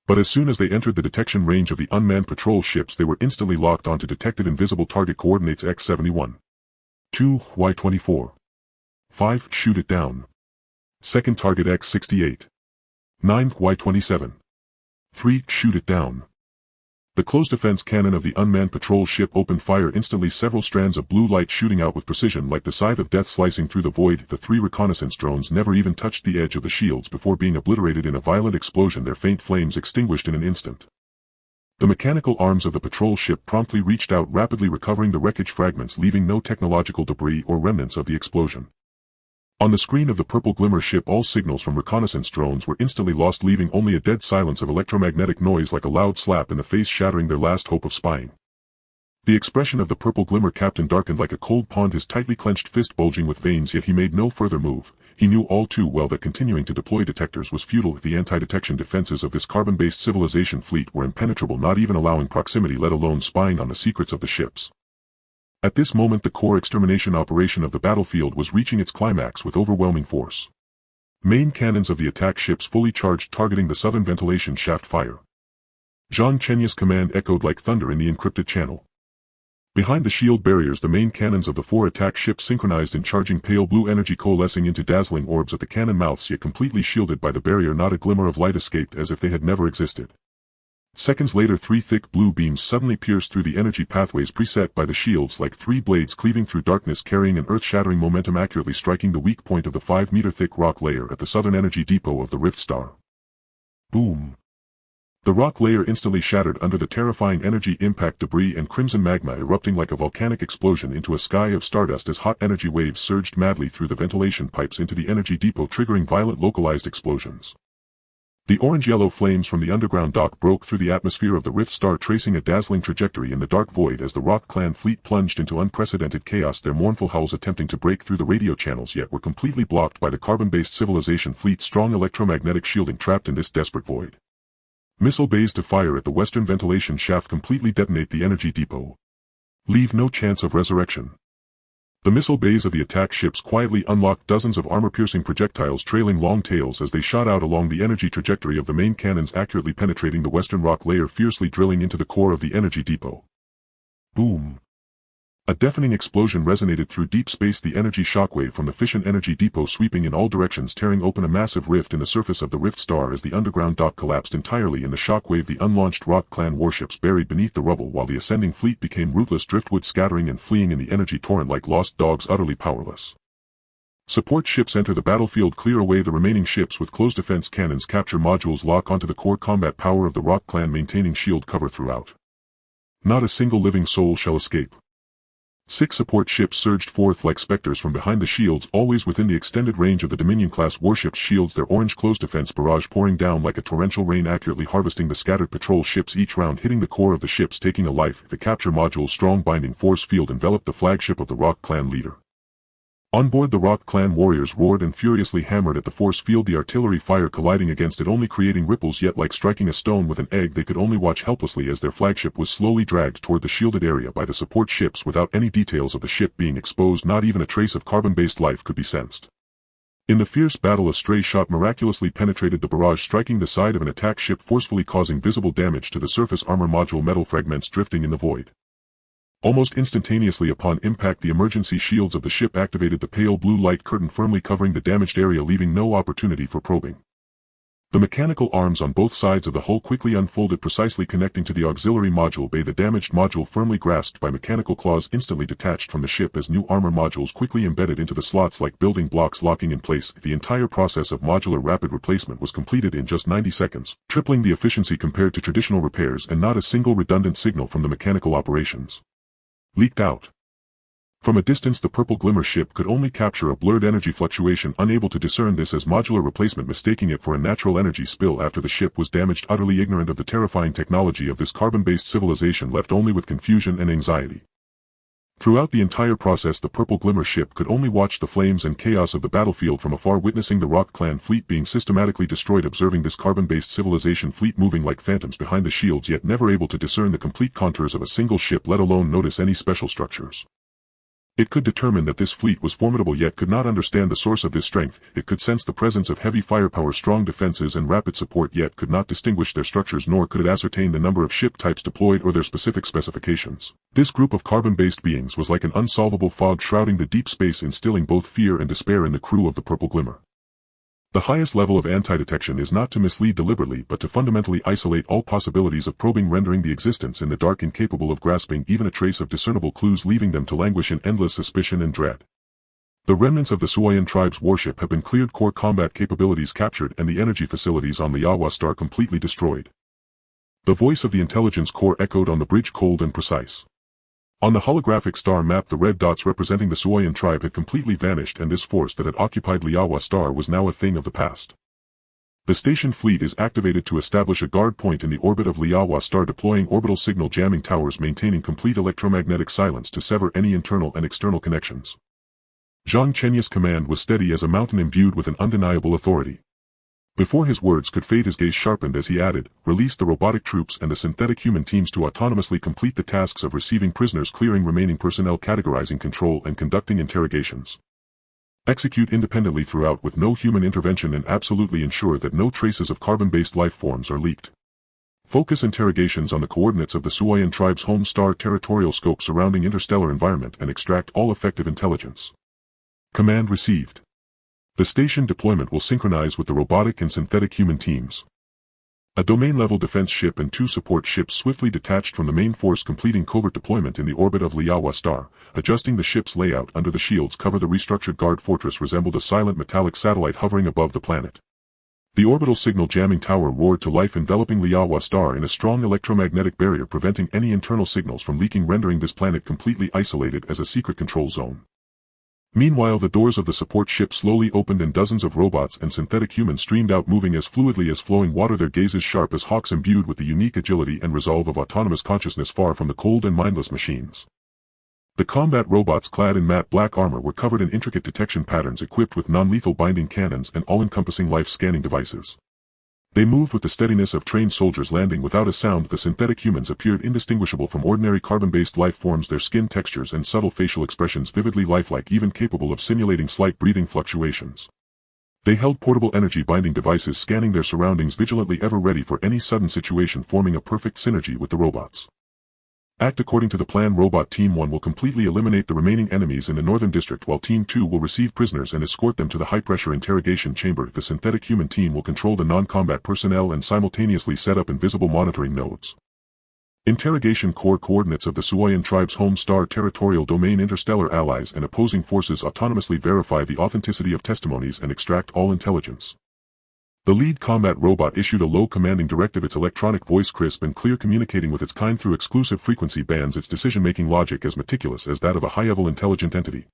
But as soon as they entered the detection range of the unmanned patrol ships, they were instantly locked onto detected invisible target coordinates: X71. 2, Y24. 5, shoot it down. Second target X68. 9, Y27. 3, shoot it down. The closed defense cannon of the unmanned patrol ship opened fire instantly, several strands of blue light shooting out with precision like the scythe of death slicing through the void. The 3 reconnaissance drones never even touched the edge of the shields before being obliterated in a violent explosion, their faint flames extinguished in an instant. The mechanical arms of the patrol ship promptly reached out, rapidly recovering the wreckage fragments, leaving no technological debris or remnants of the explosion. On the screen of the Purple Glimmer ship, all signals from reconnaissance drones were instantly lost, leaving only a dead silence of electromagnetic noise like a loud slap in the face, shattering their last hope of spying. The expression of the purple glimmer captain darkened like a cold pond, his tightly clenched fist bulging with veins, yet he made no further move. He knew all too well that continuing to deploy detectors was futile if the anti-detection defenses of this carbon-based civilization fleet were impenetrable, not even allowing proximity let alone spying on the secrets of the ships. At this moment the core extermination operation of the battlefield was reaching its climax with overwhelming force. Main cannons of the attack ships fully charged, targeting the southern ventilation shaft fire. Zhang Chenyu's command echoed like thunder in the encrypted channel. Behind the shield barriers the main cannons of the 4 attack ships synchronized in charging, pale blue energy coalescing into dazzling orbs at the cannon mouths, yet completely shielded by the barrier. Not a glimmer of light escaped, as if they had never existed. Seconds later 3 thick blue beams suddenly pierced through the energy pathways preset by the shields like 3 blades cleaving through darkness, carrying an earth-shattering momentum, accurately striking the weak point of the 5-meter-thick rock layer at the southern energy depot of the Rift Star. Boom! The rock layer instantly shattered under the terrifying energy impact, debris and crimson magma erupting like a volcanic explosion into a sky of stardust as hot energy waves surged madly through the ventilation pipes into the energy depot, triggering violent localized explosions. The orange-yellow flames from the underground dock broke through the atmosphere of the Rift Star, tracing a dazzling trajectory in the dark void as the Rock Clan fleet plunged into unprecedented chaos, their mournful howls attempting to break through the radio channels, yet were completely blocked by the carbon-based civilization fleet's strong electromagnetic shielding. Trapped in this desperate void, missile bays to fire at the western ventilation shaft completely detonate the energy depot. Leave no chance of resurrection. The missile bays of the attack ships quietly unlocked dozens of armor-piercing projectiles trailing long tails as they shot out along the energy trajectory of the main cannons, accurately penetrating the western rock layer, fiercely drilling into the core of the energy depot. Boom! A deafening explosion resonated through deep space, the energy shockwave from the fission energy depot sweeping in all directions, tearing open a massive rift in the surface of the Rift Star as the underground dock collapsed entirely in the shockwave. The unlaunched Rock Clan warships buried beneath the rubble, while the ascending fleet became rootless driftwood, scattering and fleeing in the energy torrent like lost dogs, utterly powerless. Support ships enter the battlefield, clear away the remaining ships with closed defense cannons. Capture modules lock onto the core combat power of the Rock Clan, maintaining shield cover throughout. Not a single living soul shall escape. 6 support ships surged forth like specters from behind the shields, always within the extended range of the Dominion-class warships' shields, their orange closed defense barrage pouring down like a torrential rain, accurately harvesting the scattered patrol ships, each round hitting the core of the ships, taking a life. The capture module's strong binding force field enveloped the flagship of the Rock Clan leader. On board, the Rock Clan warriors roared and furiously hammered at the force field, the artillery fire colliding against it, only creating ripples, yet like striking a stone with an egg. They could only watch helplessly as their flagship was slowly dragged toward the shielded area by the support ships without any details of the ship being exposed. Not even a trace of carbon-based life could be sensed. In the fierce battle, a stray shot miraculously penetrated the barrage, striking the side of an attack ship, forcefully causing visible damage to the surface armor module, metal fragments drifting in the void. Almost instantaneously upon impact, the emergency shields of the ship activated, the pale blue light curtain firmly covering the damaged area, leaving no opportunity for probing. The mechanical arms on both sides of the hull quickly unfolded, precisely connecting to the auxiliary module bay. The damaged module, firmly grasped by mechanical claws, instantly detached from the ship as new armor modules quickly embedded into the slots like building blocks, locking in place. The entire process of modular rapid replacement was completed in just 90 seconds, tripling the efficiency compared to traditional repairs, and not a single redundant signal from the mechanical operations leaked out. From a distance, the purple glimmer ship could only capture a blurred energy fluctuation, unable to discern this as modular replacement, mistaking it for a natural energy spill after the ship was damaged. Utterly ignorant of the terrifying technology of this carbon-based civilization, left only with confusion and anxiety. Throughout the entire process, the purple glimmer ship could only watch the flames and chaos of the battlefield from afar, witnessing the Rock Clan fleet being systematically destroyed, observing this carbon-based civilization fleet moving like phantoms behind the shields, yet never able to discern the complete contours of a single ship, let alone notice any special structures. It could determine that this fleet was formidable, yet could not understand the source of this strength. It could sense the presence of heavy firepower, strong defenses and rapid support, yet could not distinguish their structures, nor could it ascertain the number of ship types deployed or their specific specifications. This group of carbon-based beings was like an unsolvable fog shrouding the deep space, instilling both fear and despair in the crew of the Purple Glimmer. The highest level of anti-detection is not to mislead deliberately, but to fundamentally isolate all possibilities of probing, rendering the existence in the dark incapable of grasping even a trace of discernible clues, leaving them to languish in endless suspicion and dread. The remnants of the Suoyan tribe's warship have been cleared, core combat capabilities captured, and the energy facilities on the Yawa Star completely destroyed. The voice of the intelligence core echoed on the bridge, cold and precise. On the holographic star map, the red dots representing the Suoyan tribe had completely vanished, and this force that had occupied Liawa Star was now a thing of the past. The station fleet is activated to establish a guard point in the orbit of Liaohua star, deploying orbital signal jamming towers maintaining complete electromagnetic silence to sever any internal and external connections. Zhang Chenyu's command was steady as a mountain imbued with an undeniable authority. Before his words could fade, his gaze sharpened as he added, "Release the robotic troops and the synthetic human teams to autonomously complete the tasks of receiving prisoners, clearing remaining personnel, categorizing, control, and conducting interrogations. Execute independently throughout with no human intervention and absolutely ensure that no traces of carbon-based life forms are leaked. Focus interrogations on the coordinates of the Suoyan tribe's home star territorial scope surrounding interstellar environment and extract all effective intelligence." Command received. The station deployment will synchronize with the robotic and synthetic human teams. A domain-level defense ship and 2 support ships swiftly detached from the main force, completing covert deployment in the orbit of Liaohua star. Adjusting the ship's layout under the shields cover, the restructured guard fortress resembled a silent metallic satellite hovering above the planet. The orbital signal jamming tower roared to life, enveloping Liaohua star in a strong electromagnetic barrier, preventing any internal signals from leaking, rendering this planet completely isolated as a secret control zone. Meanwhile, the doors of the support ship slowly opened and dozens of robots and synthetic humans streamed out, moving as fluidly as flowing water, their gazes sharp as hawks, imbued with the unique agility and resolve of autonomous consciousness, far from the cold and mindless machines. The combat robots, clad in matte black armor, were covered in intricate detection patterns, equipped with non-lethal binding cannons and all-encompassing life-scanning devices. They moved with the steadiness of trained soldiers, landing without a sound. The synthetic humans appeared indistinguishable from ordinary carbon-based life forms, their skin textures and subtle facial expressions vividly lifelike, even capable of simulating slight breathing fluctuations. They held portable energy-binding devices, scanning their surroundings vigilantly, ever ready for any sudden situation, forming a perfect synergy with the robots. Act according to the plan. Robot Team 1 will completely eliminate the remaining enemies in the northern district, while Team 2 will receive prisoners and escort them to the high-pressure interrogation chamber. The synthetic human team will control the non-combat personnel and simultaneously set up invisible monitoring nodes. Interrogation core coordinates of the Suoyan tribe's home star territorial domain. Interstellar allies and opposing forces autonomously verify the authenticity of testimonies and extract all intelligence. The lead combat robot issued a low commanding directive, its electronic voice crisp and clear, communicating with its kind through exclusive frequency bands, its decision-making logic as meticulous as that of a high-level intelligent entity.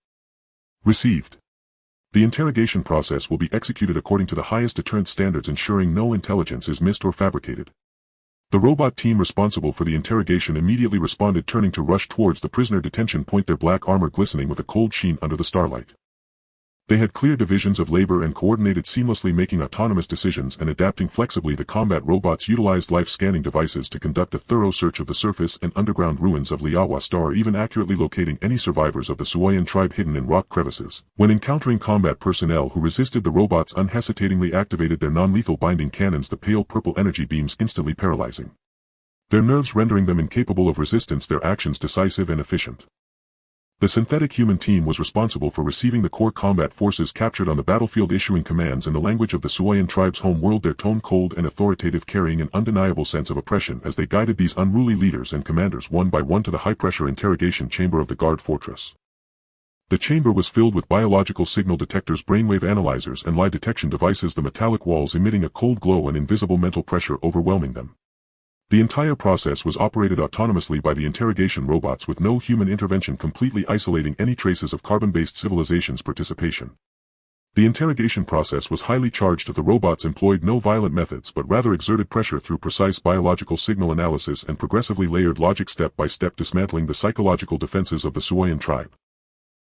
Received. The interrogation process will be executed according to the highest deterrent standards, ensuring no intelligence is missed or fabricated. The robot team responsible for the interrogation immediately responded, turning to rush towards the prisoner detention point, their black armor glistening with a cold sheen under the starlight. They had clear divisions of labor and coordinated seamlessly, making autonomous decisions and adapting flexibly. The combat robots utilized life-scanning devices to conduct a thorough search of the surface and underground ruins of Liaohua star, even accurately locating any survivors of the Suoyan tribe hidden in rock crevices. When encountering combat personnel who resisted, the robots unhesitatingly activated their non-lethal binding cannons, the pale purple energy beams instantly paralyzing their nerves, rendering them incapable of resistance, their actions decisive and efficient. The synthetic human team was responsible for receiving the core combat forces captured on the battlefield, issuing commands in the language of the Suoyan tribe's home world, their tone cold and authoritative, carrying an undeniable sense of oppression as they guided these unruly leaders and commanders one by one to the high-pressure interrogation chamber of the guard fortress. The chamber was filled with biological signal detectors, brainwave analyzers, and lie detection devices, the metallic walls emitting a cold glow and invisible mental pressure overwhelming them. The entire process was operated autonomously by the interrogation robots, with no human intervention, completely isolating any traces of carbon-based civilization's participation. The interrogation process was highly charged. The robots employed no violent methods but rather exerted pressure through precise biological signal analysis and progressively layered logic, step by step dismantling the psychological defenses of the Suoyan tribe.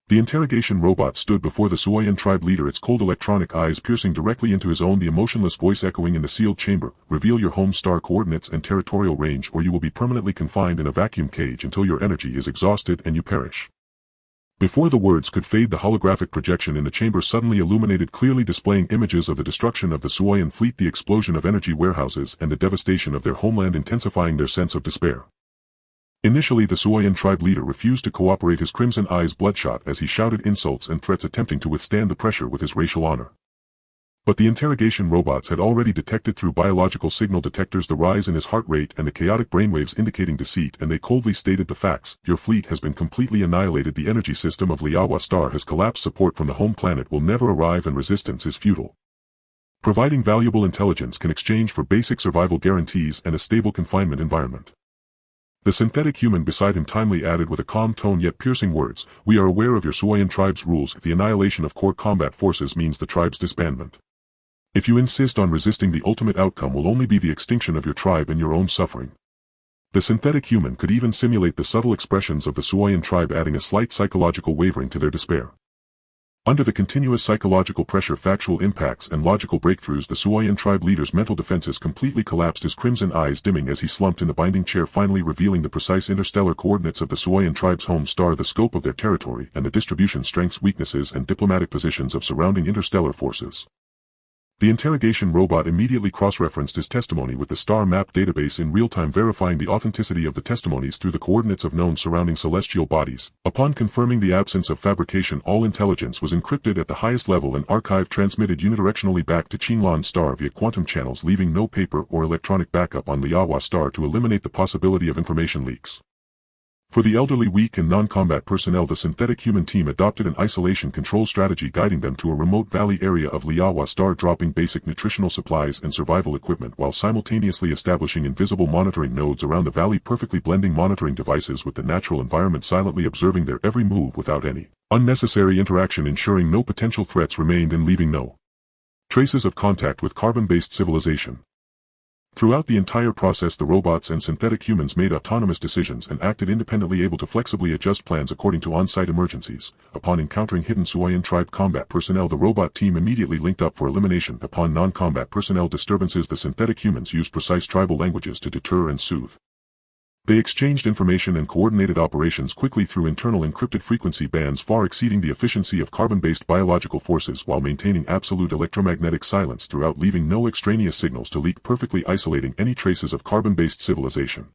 The interrogation robot stood before the Suoyan tribe leader, its cold electronic eyes piercing directly into his own, the emotionless voice echoing in the sealed chamber, "Reveal your home star coordinates and territorial range, or you will be permanently confined in a vacuum cage until your energy is exhausted and you perish." Before the words could fade, the holographic projection in the chamber suddenly illuminated, clearly displaying images of the destruction of the Suoyan fleet, the explosion of energy warehouses, and the devastation of their homeland, intensifying their sense of despair. Initially, the Suoyan tribe leader refused to cooperate, his crimson eyes bloodshot as he shouted insults and threats, attempting to withstand the pressure with his racial honor. But the interrogation robots had already detected through biological signal detectors the rise in his heart rate and the chaotic brainwaves indicating deceit, and they coldly stated the facts. "Your fleet has been completely annihilated. The energy system of Liaohua star has collapsed. Support from the home planet will never arrive and resistance is futile. Providing valuable intelligence can exchange for basic survival guarantees and a stable confinement environment." The synthetic human beside him timely added with a calm tone yet piercing words, "We are aware of your Suoyan tribe's rules. The annihilation of core combat forces means the tribe's disbandment. If you insist on resisting, the ultimate outcome will only be the extinction of your tribe and your own suffering. The synthetic human could even simulate the subtle expressions of the Suoyan tribe, adding a slight psychological wavering to their despair. Under the continuous psychological pressure, factual impacts and logical breakthroughs, the Suoyan tribe leader's mental defenses completely collapsed, his crimson eyes dimming as he slumped in the binding chair, finally revealing the precise interstellar coordinates of the Suoyan tribe's home star, the scope of their territory, and the distribution, strengths, weaknesses, and diplomatic positions of surrounding interstellar forces. The interrogation robot immediately cross-referenced his testimony with the star map database in real time, verifying the authenticity of the testimonies through the coordinates of known surrounding celestial bodies. Upon confirming the absence of fabrication, all intelligence was encrypted at the highest level and archive transmitted unidirectionally back to Qinglan star via quantum channels, leaving no paper or electronic backup on Liaohua star to eliminate the possibility of information leaks. For the elderly, weak, and non-combat personnel, the synthetic human team adopted an isolation control strategy, guiding them to a remote valley area of Liaohua star, dropping basic nutritional supplies and survival equipment while simultaneously establishing invisible monitoring nodes around the valley, perfectly blending monitoring devices with the natural environment, silently observing their every move without any unnecessary interaction, ensuring no potential threats remained and leaving no traces of contact with carbon-based civilization. Throughout the entire process, the robots and synthetic humans made autonomous decisions and acted independently, able to flexibly adjust plans according to on-site emergencies. Upon encountering hidden Suoyan tribe combat personnel, the robot team immediately linked up for elimination. Upon non-combat personnel disturbances, the synthetic humans used precise tribal languages to deter and soothe. They exchanged information and coordinated operations quickly through internal encrypted frequency bands, far exceeding the efficiency of carbon-based biological forces, while maintaining absolute electromagnetic silence throughout, leaving no extraneous signals to leak, perfectly isolating any traces of carbon-based civilization.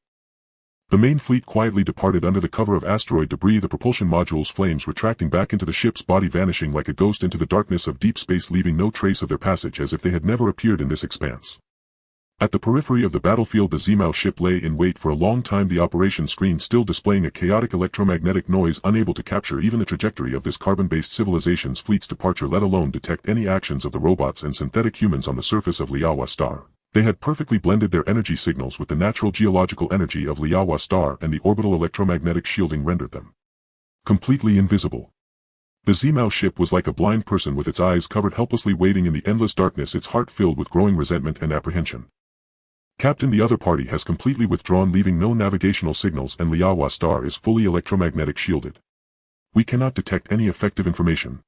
The main fleet quietly departed under the cover of asteroid debris, the propulsion module's flames retracting back into the ship's body, vanishing like a ghost into the darkness of deep space, leaving no trace of their passage, as if they had never appeared in this expanse. At the periphery of the battlefield, the Zimao ship lay in wait for a long time, the operation screen still displaying a chaotic electromagnetic noise, unable to capture even the trajectory of this carbon-based civilization's fleet's departure, let alone detect any actions of the robots and synthetic humans on the surface of Liaohua star. They had perfectly blended their energy signals with the natural geological energy of Liaohua star, and the orbital electromagnetic shielding rendered them completely invisible. The Zimao ship was like a blind person with its eyes covered, helplessly waiting in the endless darkness, its heart filled with growing resentment and apprehension. Captain, the other party has completely withdrawn, leaving no navigational signals, and Liaohua star is fully electromagnetic shielded. We cannot detect any effective information.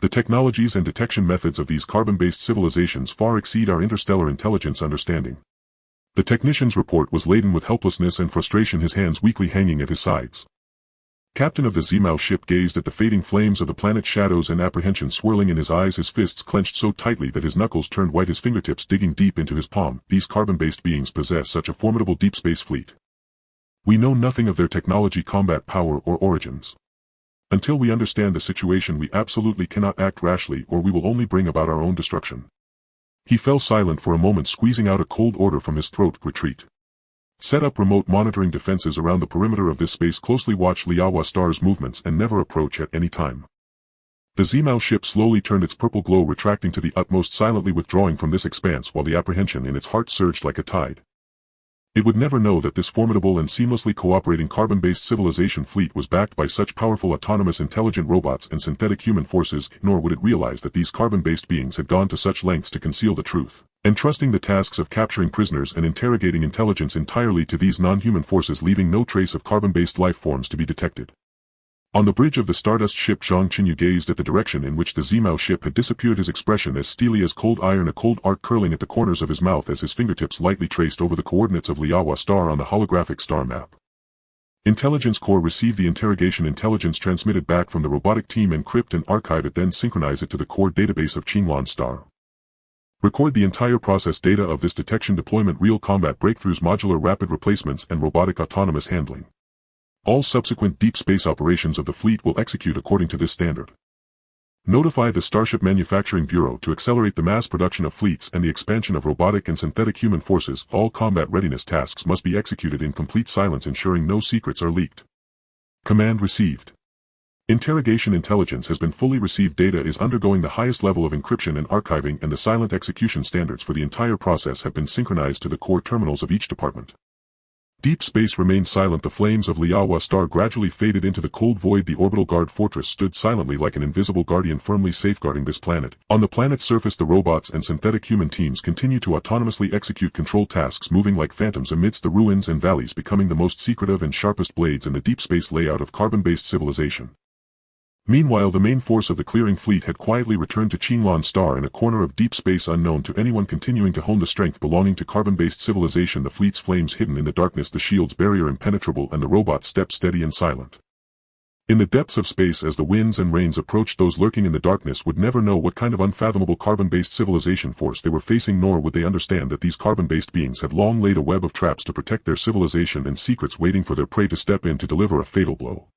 The technologies and detection methods of these carbon-based civilizations far exceed our interstellar intelligence understanding. The technician's report was laden with helplessness and frustration, his hands weakly hanging at his sides. Captain of the Zimao ship gazed at the fading flames of the planet's shadows, and apprehension swirling in his eyes, his fists clenched so tightly that his knuckles turned white, his fingertips digging deep into his palm. These carbon-based beings possess such a formidable deep space fleet. We know nothing of their technology, combat power, or origins. Until we understand the situation, we absolutely cannot act rashly, or we will only bring about our own destruction. He fell silent for a moment, squeezing out a cold order from his throat. Retreat. Set up remote monitoring defenses around the perimeter of this space, closely watch Liaohua star's movements, and never approach at any time. The Zimao ship slowly turned, its purple glow retracting to the utmost, silently withdrawing from this expanse, while the apprehension in its heart surged like a tide. It would never know that this formidable and seamlessly cooperating carbon-based civilization fleet was backed by such powerful autonomous intelligent robots and synthetic human forces, nor would it realize that these carbon-based beings had gone to such lengths to conceal the truth, entrusting the tasks of capturing prisoners and interrogating intelligence entirely to these non-human forces, leaving no trace of carbon-based life forms to be detected. On the bridge of the Stardust ship, Zhang Chenyu gazed at the direction in which the Zimao ship had disappeared, his expression as steely as cold iron, a cold arc curling at the corners of his mouth as his fingertips lightly traced over the coordinates of Liaohua star on the holographic star map. Intelligence Core received the interrogation intelligence transmitted back from the robotic team, encrypt and archive it, then synchronize it to the core database of Qinglan star. Record the entire process data of this detection, deployment, real combat breakthroughs, modular rapid replacements, and robotic autonomous handling. All subsequent deep space operations of the fleet will execute according to this standard. Notify the Starship Manufacturing Bureau to accelerate the mass production of fleets and the expansion of robotic and synthetic human forces. All combat readiness tasks must be executed in complete silence, ensuring no secrets are leaked. Command received. Interrogation intelligence has been fully received. Data is undergoing the highest level of encryption and archiving, and the silent execution standards for the entire process have been synchronized to the core terminals of each department. Deep space remained silent. The flames of Liaowa star gradually faded into the cold void. The orbital guard fortress stood silently like an invisible guardian firmly safeguarding this planet. On the planet's surface the robots and synthetic human teams continued to autonomously execute control tasks, moving like phantoms amidst the ruins and valleys, becoming the most secretive and sharpest blades in the deep space layout of carbon-based civilization. Meanwhile, the main force of the clearing fleet had quietly returned to Qinglan Star in a corner of deep space unknown to anyone, continuing to hone the strength belonging to carbon-based civilization. The fleet's flames hidden in the darkness, the shield's barrier impenetrable, and the robots stepped steady and silent. In the depths of space, as the winds and rains approached, those lurking in the darkness would never know what kind of unfathomable carbon-based civilization force they were facing, nor would they understand that these carbon-based beings had long laid a web of traps to protect their civilization and secrets, waiting for their prey to step in to deliver a fatal blow.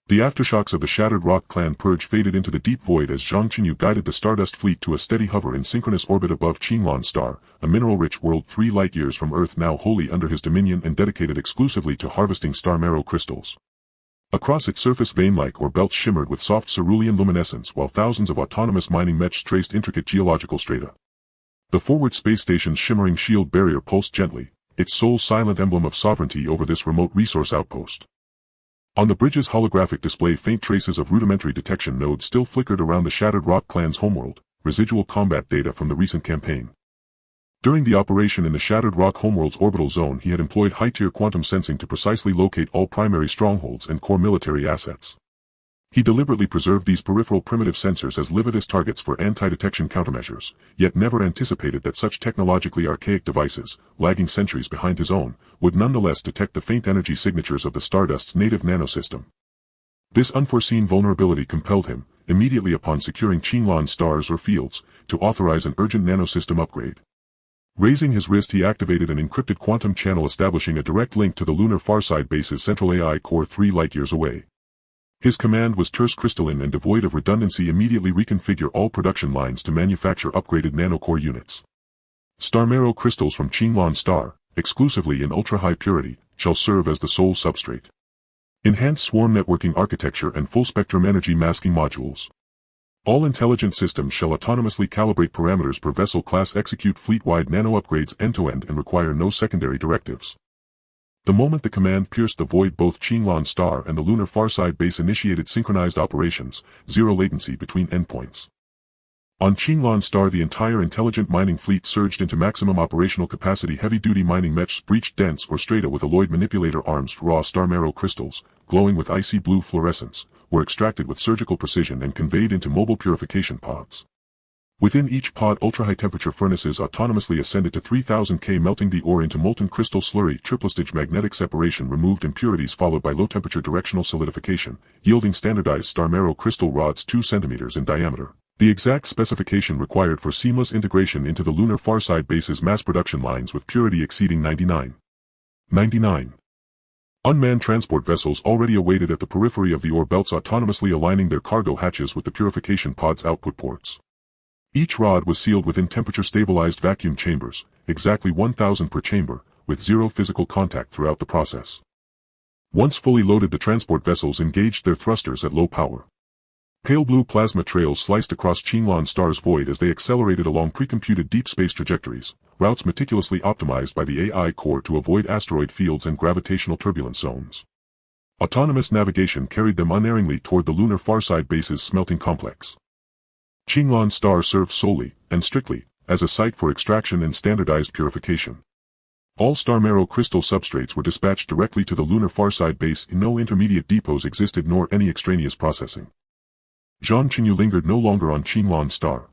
The aftershocks of the shattered rock clan purge faded into the deep void as Zhang Chenyu guided the Stardust fleet to a steady hover in synchronous orbit above Qinglan Star, a mineral-rich world 3 light-years from Earth, now wholly under his dominion and dedicated exclusively to harvesting star marrow crystals. Across its surface, vein-like or belts shimmered with soft cerulean luminescence, while thousands of autonomous mining mechs traced intricate geological strata. The forward space station's shimmering shield barrier pulsed gently, its sole silent emblem of sovereignty over this remote resource outpost. On the bridge's holographic display, faint traces of rudimentary detection nodes still flickered around the shattered rock clan's homeworld, residual combat data from the recent campaign. During the operation in the shattered rock homeworld's orbital zone, he had employed high-tier quantum sensing to precisely locate all primary strongholds and core military assets. He deliberately preserved these peripheral primitive sensors as lividus targets for anti-detection countermeasures, yet never anticipated that such technologically archaic devices, lagging centuries behind his own, would nonetheless detect the faint energy signatures of the Stardust's native nanosystem. This unforeseen vulnerability compelled him, immediately upon securing Qinglan stars or fields, to authorize an urgent nanosystem upgrade. Raising his wrist, he activated an encrypted quantum channel establishing a direct link to the lunar Farside base's central AI core 3 light-years away. His command was terse, crystalline, and devoid of redundancy. Immediately reconfigure all production lines to manufacture upgraded nanocore units. Star marrow crystals from Qinglan Star, exclusively in ultra-high purity, shall serve as the sole substrate. Enhanced swarm networking architecture and full-spectrum energy masking modules. All intelligent systems shall autonomously calibrate parameters per vessel class, execute fleet-wide nano upgrades end-to-end, and require no secondary directives. The moment the command pierced the void, both Qinglan Star and the lunar Farside base initiated synchronized operations, zero latency between endpoints. On Qinglan Star, the entire intelligent mining fleet surged into maximum operational capacity. Heavy-duty mining mechs breached dense or strata with alloyed manipulator arms. Raw star marrow crystals, glowing with icy blue fluorescence, were extracted with surgical precision and conveyed into mobile purification pods. Within each pod, ultra-high temperature furnaces autonomously ascended to 3000 K, melting the ore into molten crystal slurry. Triple-stage magnetic separation removed impurities, followed by low-temperature directional solidification, yielding standardized star marrow crystal rods 2 centimeters in diameter. The exact specification required for seamless integration into the lunar Farside base's mass production lines, with purity exceeding 99. Unmanned transport vessels already awaited at the periphery of the ore belts, autonomously aligning their cargo hatches with the purification pod's output ports. Each rod was sealed within temperature-stabilized vacuum chambers, exactly 1,000 per chamber, with zero physical contact throughout the process. Once fully loaded, the transport vessels engaged their thrusters at low power. Pale blue plasma trails sliced across Qinglan Star's void as they accelerated along pre-computed deep space trajectories, routes meticulously optimized by the AI core to avoid asteroid fields and gravitational turbulence zones. Autonomous navigation carried them unerringly toward the lunar Farside base's smelting complex. Qinglan Star served solely, and strictly, as a site for extraction and standardized purification. All star marrow crystal substrates were dispatched directly to the lunar Farside base. No intermediate depots existed, nor any extraneous processing. Zhang Chenyu lingered no longer on Qinglan Star.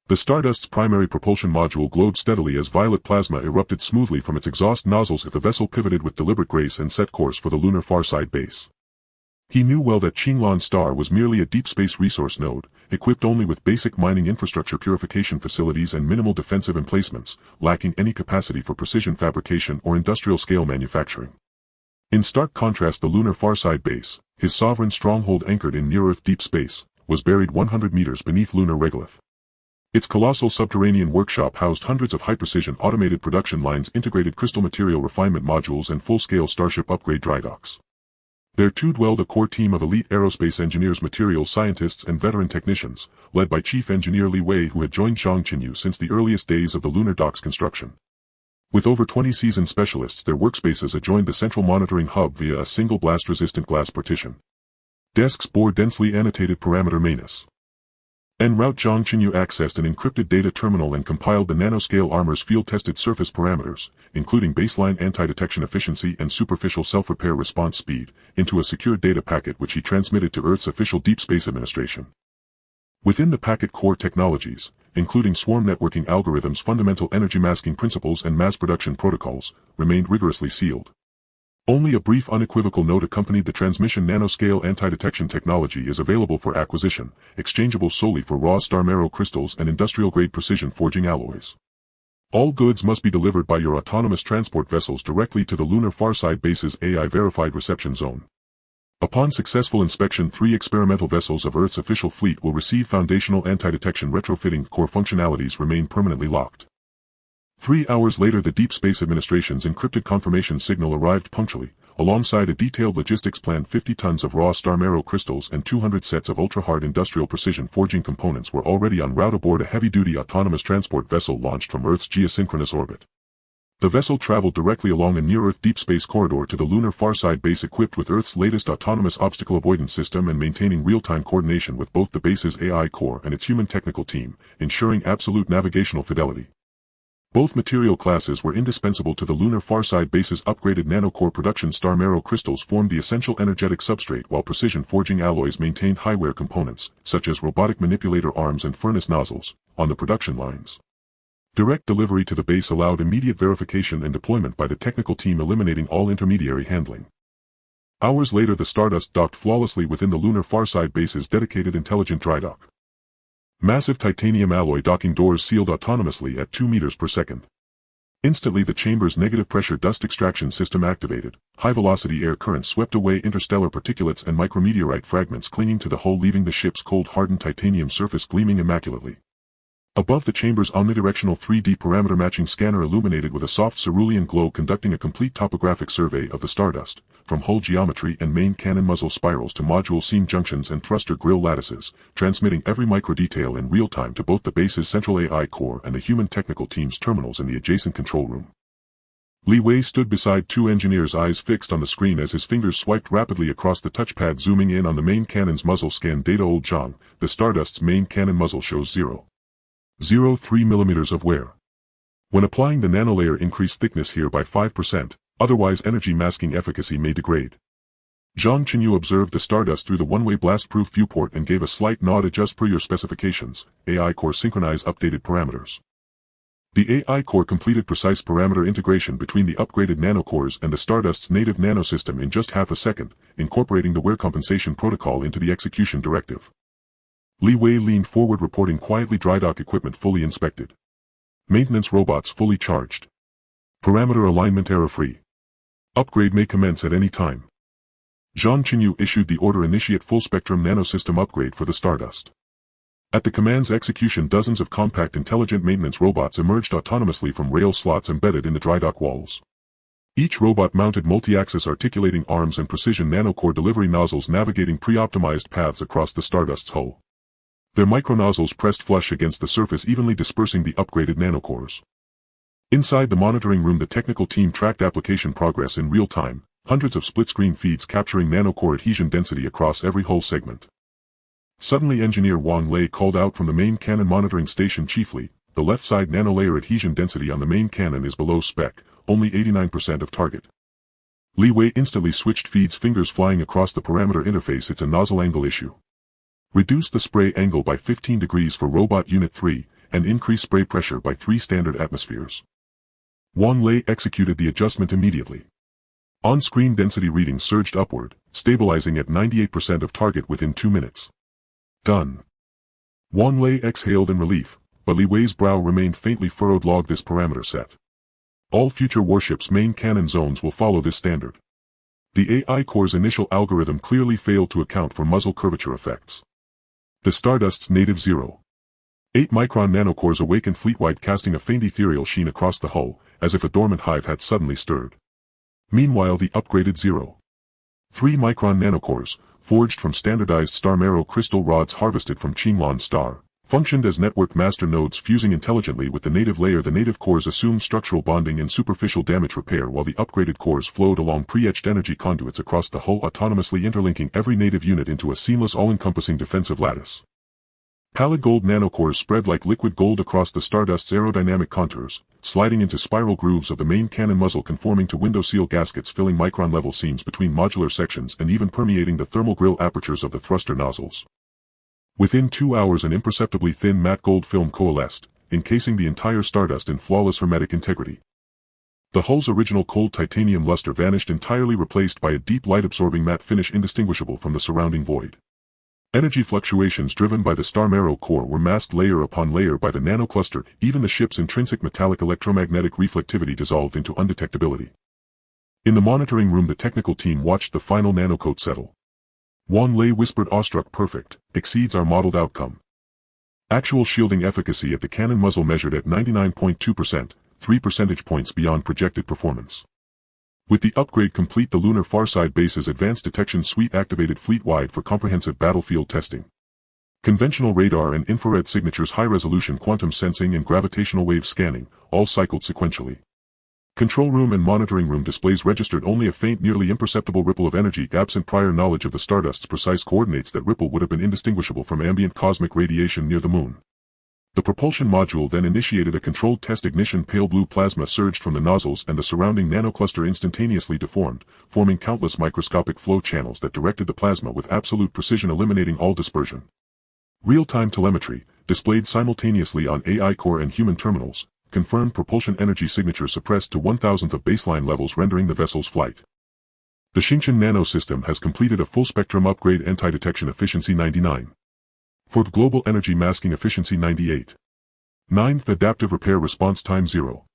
The Stardust's primary propulsion module glowed steadily as violet plasma erupted smoothly from its exhaust nozzles if the vessel pivoted with deliberate grace and set course for the lunar Farside base. He knew well that Qinglan Star was merely a deep space resource node, equipped only with basic mining infrastructure, purification facilities, and minimal defensive emplacements, lacking any capacity for precision fabrication or industrial-scale manufacturing. In stark contrast, the lunar Farside base, his sovereign stronghold anchored in near-Earth deep space, was buried 100 meters beneath lunar regolith. Its colossal subterranean workshop housed hundreds of high-precision automated production lines, integrated crystal material refinement modules, and full-scale Starship upgrade dry docks. There too dwelled a core team of elite aerospace engineers, materials scientists, and veteran technicians, led by Chief Engineer Li Wei, who had joined Zhang Chenyu since the earliest days of the lunar dock's construction. With over 20 seasoned specialists, their workspaces adjoined the central monitoring hub via a single blast-resistant glass partition. Desks bore densely annotated parameter manus. En route, Zhang Chenyu accessed an encrypted data terminal and compiled the nanoscale armor's field-tested surface parameters, including baseline anti-detection efficiency and superficial self-repair response speed, into a secure data packet which he transmitted to Earth's official Deep Space Administration. Within the packet, core technologies, including swarm networking algorithms, fundamental energy masking principles and mass production protocols, remained rigorously sealed. Only a brief unequivocal note accompanied the transmission. Nanoscale anti-detection technology is available for acquisition, exchangeable solely for raw star marrow crystals and industrial-grade precision forging alloys. All goods must be delivered by your autonomous transport vessels directly to the lunar Farside base's AI-verified reception zone. Upon successful inspection, 3 experimental vessels of Earth's official fleet will receive foundational anti-detection retrofitting. Core functionalities remain permanently locked. 3 hours later, the Deep Space Administration's encrypted confirmation signal arrived punctually, alongside a detailed logistics plan. 50 tons of raw star marrow crystals and 200 sets of ultra-hard industrial precision forging components were already en route aboard a heavy-duty autonomous transport vessel launched from Earth's geosynchronous orbit. The vessel traveled directly along a near-Earth deep space corridor to the lunar Farside base, equipped with Earth's latest autonomous obstacle avoidance system and maintaining real-time coordination with both the base's AI core and its human technical team, ensuring absolute navigational fidelity. Both material classes were indispensable to the lunar Farside base's upgraded nanocore production. Star marrow crystals formed the essential energetic substrate, while precision forging alloys maintained high-wear components, such as robotic manipulator arms and furnace nozzles, on the production lines. Direct delivery to the base allowed immediate verification and deployment by the technical team, eliminating all intermediary handling. Hours later, the Stardust docked flawlessly within the lunar Farside base's dedicated intelligent dry dock. Massive titanium alloy docking doors sealed autonomously at 2 meters per second. Instantly, the chamber's negative pressure dust extraction system activated. High-velocity air currents swept away interstellar particulates and micrometeorite fragments clinging to the hull, leaving the ship's cold, hardened titanium surface gleaming immaculately. Above the chamber's omnidirectional 3D parameter matching scanner illuminated with a soft cerulean glow, conducting a complete topographic survey of the Stardust, from hull geometry and main cannon muzzle spirals to module seam junctions and thruster grill lattices, transmitting every micro-detail in real time to both the base's central AI core and the human technical team's terminals in the adjacent control room. Li Wei stood beside 2 engineers, eyes fixed on the screen as his fingers swiped rapidly across the touchpad, zooming in on the main cannon's muzzle. Scan data. Old Zhang, the Stardust's main cannon muzzle shows 0.03 mm of wear. When applying the nanolayer, increased thickness here by 5%, otherwise energy masking efficacy may degrade. Zhang Chenyu observed the Stardust through the one-way blast-proof viewport and gave a slight nod. Adjust per your specifications. AI core synchronize updated parameters. The AI core completed precise parameter integration between the upgraded nanocores and the Stardust's native nanosystem in just half a second, incorporating the wear compensation protocol into the execution directive. Li Wei leaned forward, reporting quietly. Dry dock equipment fully inspected. Maintenance robots fully charged. Parameter alignment error-free. Upgrade may commence at any time. Zhang Chenyu issued the order: initiate full-spectrum nanosystem upgrade for the Stardust. At the command's execution, dozens of compact intelligent maintenance robots emerged autonomously from rail slots embedded in the dry dock walls. Each robot mounted multi-axis articulating arms and precision nanocore delivery nozzles, navigating pre-optimized paths across the Stardust's hull. Their micronozzles pressed flush against the surface, evenly dispersing the upgraded nanocores. Inside the monitoring room, the technical team tracked application progress in real time, hundreds of split-screen feeds capturing nanocore adhesion density across every hull segment. Suddenly, Engineer Wang Lei called out from the main cannon monitoring station: chiefly, the left side nanolayer adhesion density on the main cannon is below spec, only 89% of target. Li Wei instantly switched feeds, fingers flying across the parameter interface. It's a nozzle angle issue. Reduce the spray angle by 15 degrees for Robot Unit 3, and increase spray pressure by 3 standard atmospheres. Wang Lei executed the adjustment immediately. On-screen density readings surged upward, stabilizing at 98% of target within 2 minutes. Done. Wang Lei exhaled in relief, but Li Wei's brow remained faintly furrowed. Log this parameter set. All future warships' main cannon zones will follow this standard. The AI core's initial algorithm clearly failed to account for muzzle curvature effects. The Stardust's native 0.8 micron nanocores awakened fleet-wide, casting a faint ethereal sheen across the hull, as if a dormant hive had suddenly stirred. Meanwhile, the upgraded 0.3 micron nanocores, forged from standardized star marrow crystal rods harvested from Qinlan Star, functioned as network master nodes fusing intelligently with the native layer. The native cores assumed structural bonding and superficial damage repair, while the upgraded cores flowed along pre-etched energy conduits across the hull, autonomously interlinking every native unit into a seamless, all-encompassing defensive lattice. Pallid gold nanocores spread like liquid gold across the Stardust's aerodynamic contours, sliding into spiral grooves of the main cannon muzzle, conforming to window seal gaskets, filling micron-level seams between modular sections and even permeating the thermal grill apertures of the thruster nozzles. Within 2 hours, an imperceptibly thin matte gold film coalesced, encasing the entire Stardust in flawless hermetic integrity. The hull's original cold titanium luster vanished entirely, replaced by a deep light-absorbing matte finish indistinguishable from the surrounding void. Energy fluctuations driven by the Star Marrow core were masked layer upon layer by the nanocluster. Even the ship's intrinsic metallic electromagnetic reflectivity dissolved into undetectability. In the monitoring room, the technical team watched the final nanocoat settle. Wan Lei whispered, awestruck, perfect, exceeds our modeled outcome. Actual shielding efficacy at the cannon muzzle measured at 99.2%, 3 percentage points beyond projected performance. With the upgrade complete, the Lunar Farside Base's Advanced Detection Suite activated fleet-wide for comprehensive battlefield testing. Conventional radar and infrared signatures, high-resolution quantum sensing and gravitational wave scanning, all cycled sequentially. Control room and monitoring room displays registered only a faint, nearly imperceptible ripple of energy. Absent prior knowledge of the Stardust's precise coordinates, that ripple would have been indistinguishable from ambient cosmic radiation near the moon. The propulsion module then initiated a controlled test ignition. Pale blue plasma surged from the nozzles and the surrounding nanocluster instantaneously deformed, forming countless microscopic flow channels that directed the plasma with absolute precision, eliminating all dispersion. Real-time telemetry, displayed simultaneously on AI core and human terminals, confirmed propulsion energy signature suppressed to 1,000th of baseline levels, rendering the vessel's flight. The Xingqian nanosystem has completed a full-spectrum upgrade. Anti-detection efficiency 99. Fourth, global energy masking efficiency 98. 9th, adaptive repair response time 0.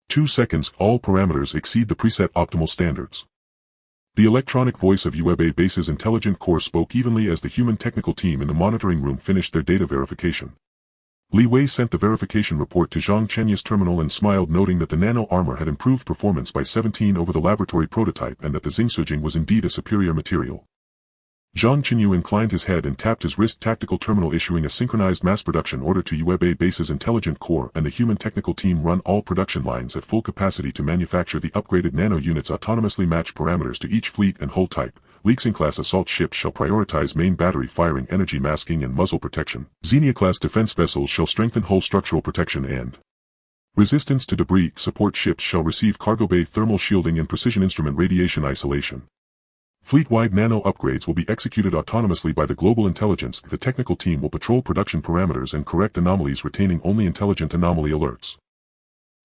2 seconds. All parameters exceed the preset optimal standards. The electronic voice of UAB Base's intelligent core spoke evenly as the human technical team in the monitoring room finished their data verification. Li Wei sent the verification report to Zhang Chenyu's terminal and smiled, noting that the nano armor had improved performance by 17 over the laboratory prototype and that the Xingshujing was indeed a superior material. Zhang Chenyu inclined his head and tapped his wrist. Tactical terminal issuing a synchronized mass production order to UAB Base's intelligent core and the human technical team run all production lines at full capacity to manufacture the upgraded nano units. Autonomously match parameters to each fleet and hull type. Leixing-class assault ships shall prioritize main battery firing, energy masking and muzzle protection. Xenia-class defense vessels shall strengthen hull structural protection and resistance to debris. Support ships shall receive cargo bay thermal shielding and precision instrument radiation isolation. Fleet-wide nano upgrades will be executed autonomously by the Global Intelligence. The technical team will patrol production parameters and correct anomalies, retaining only intelligent anomaly alerts.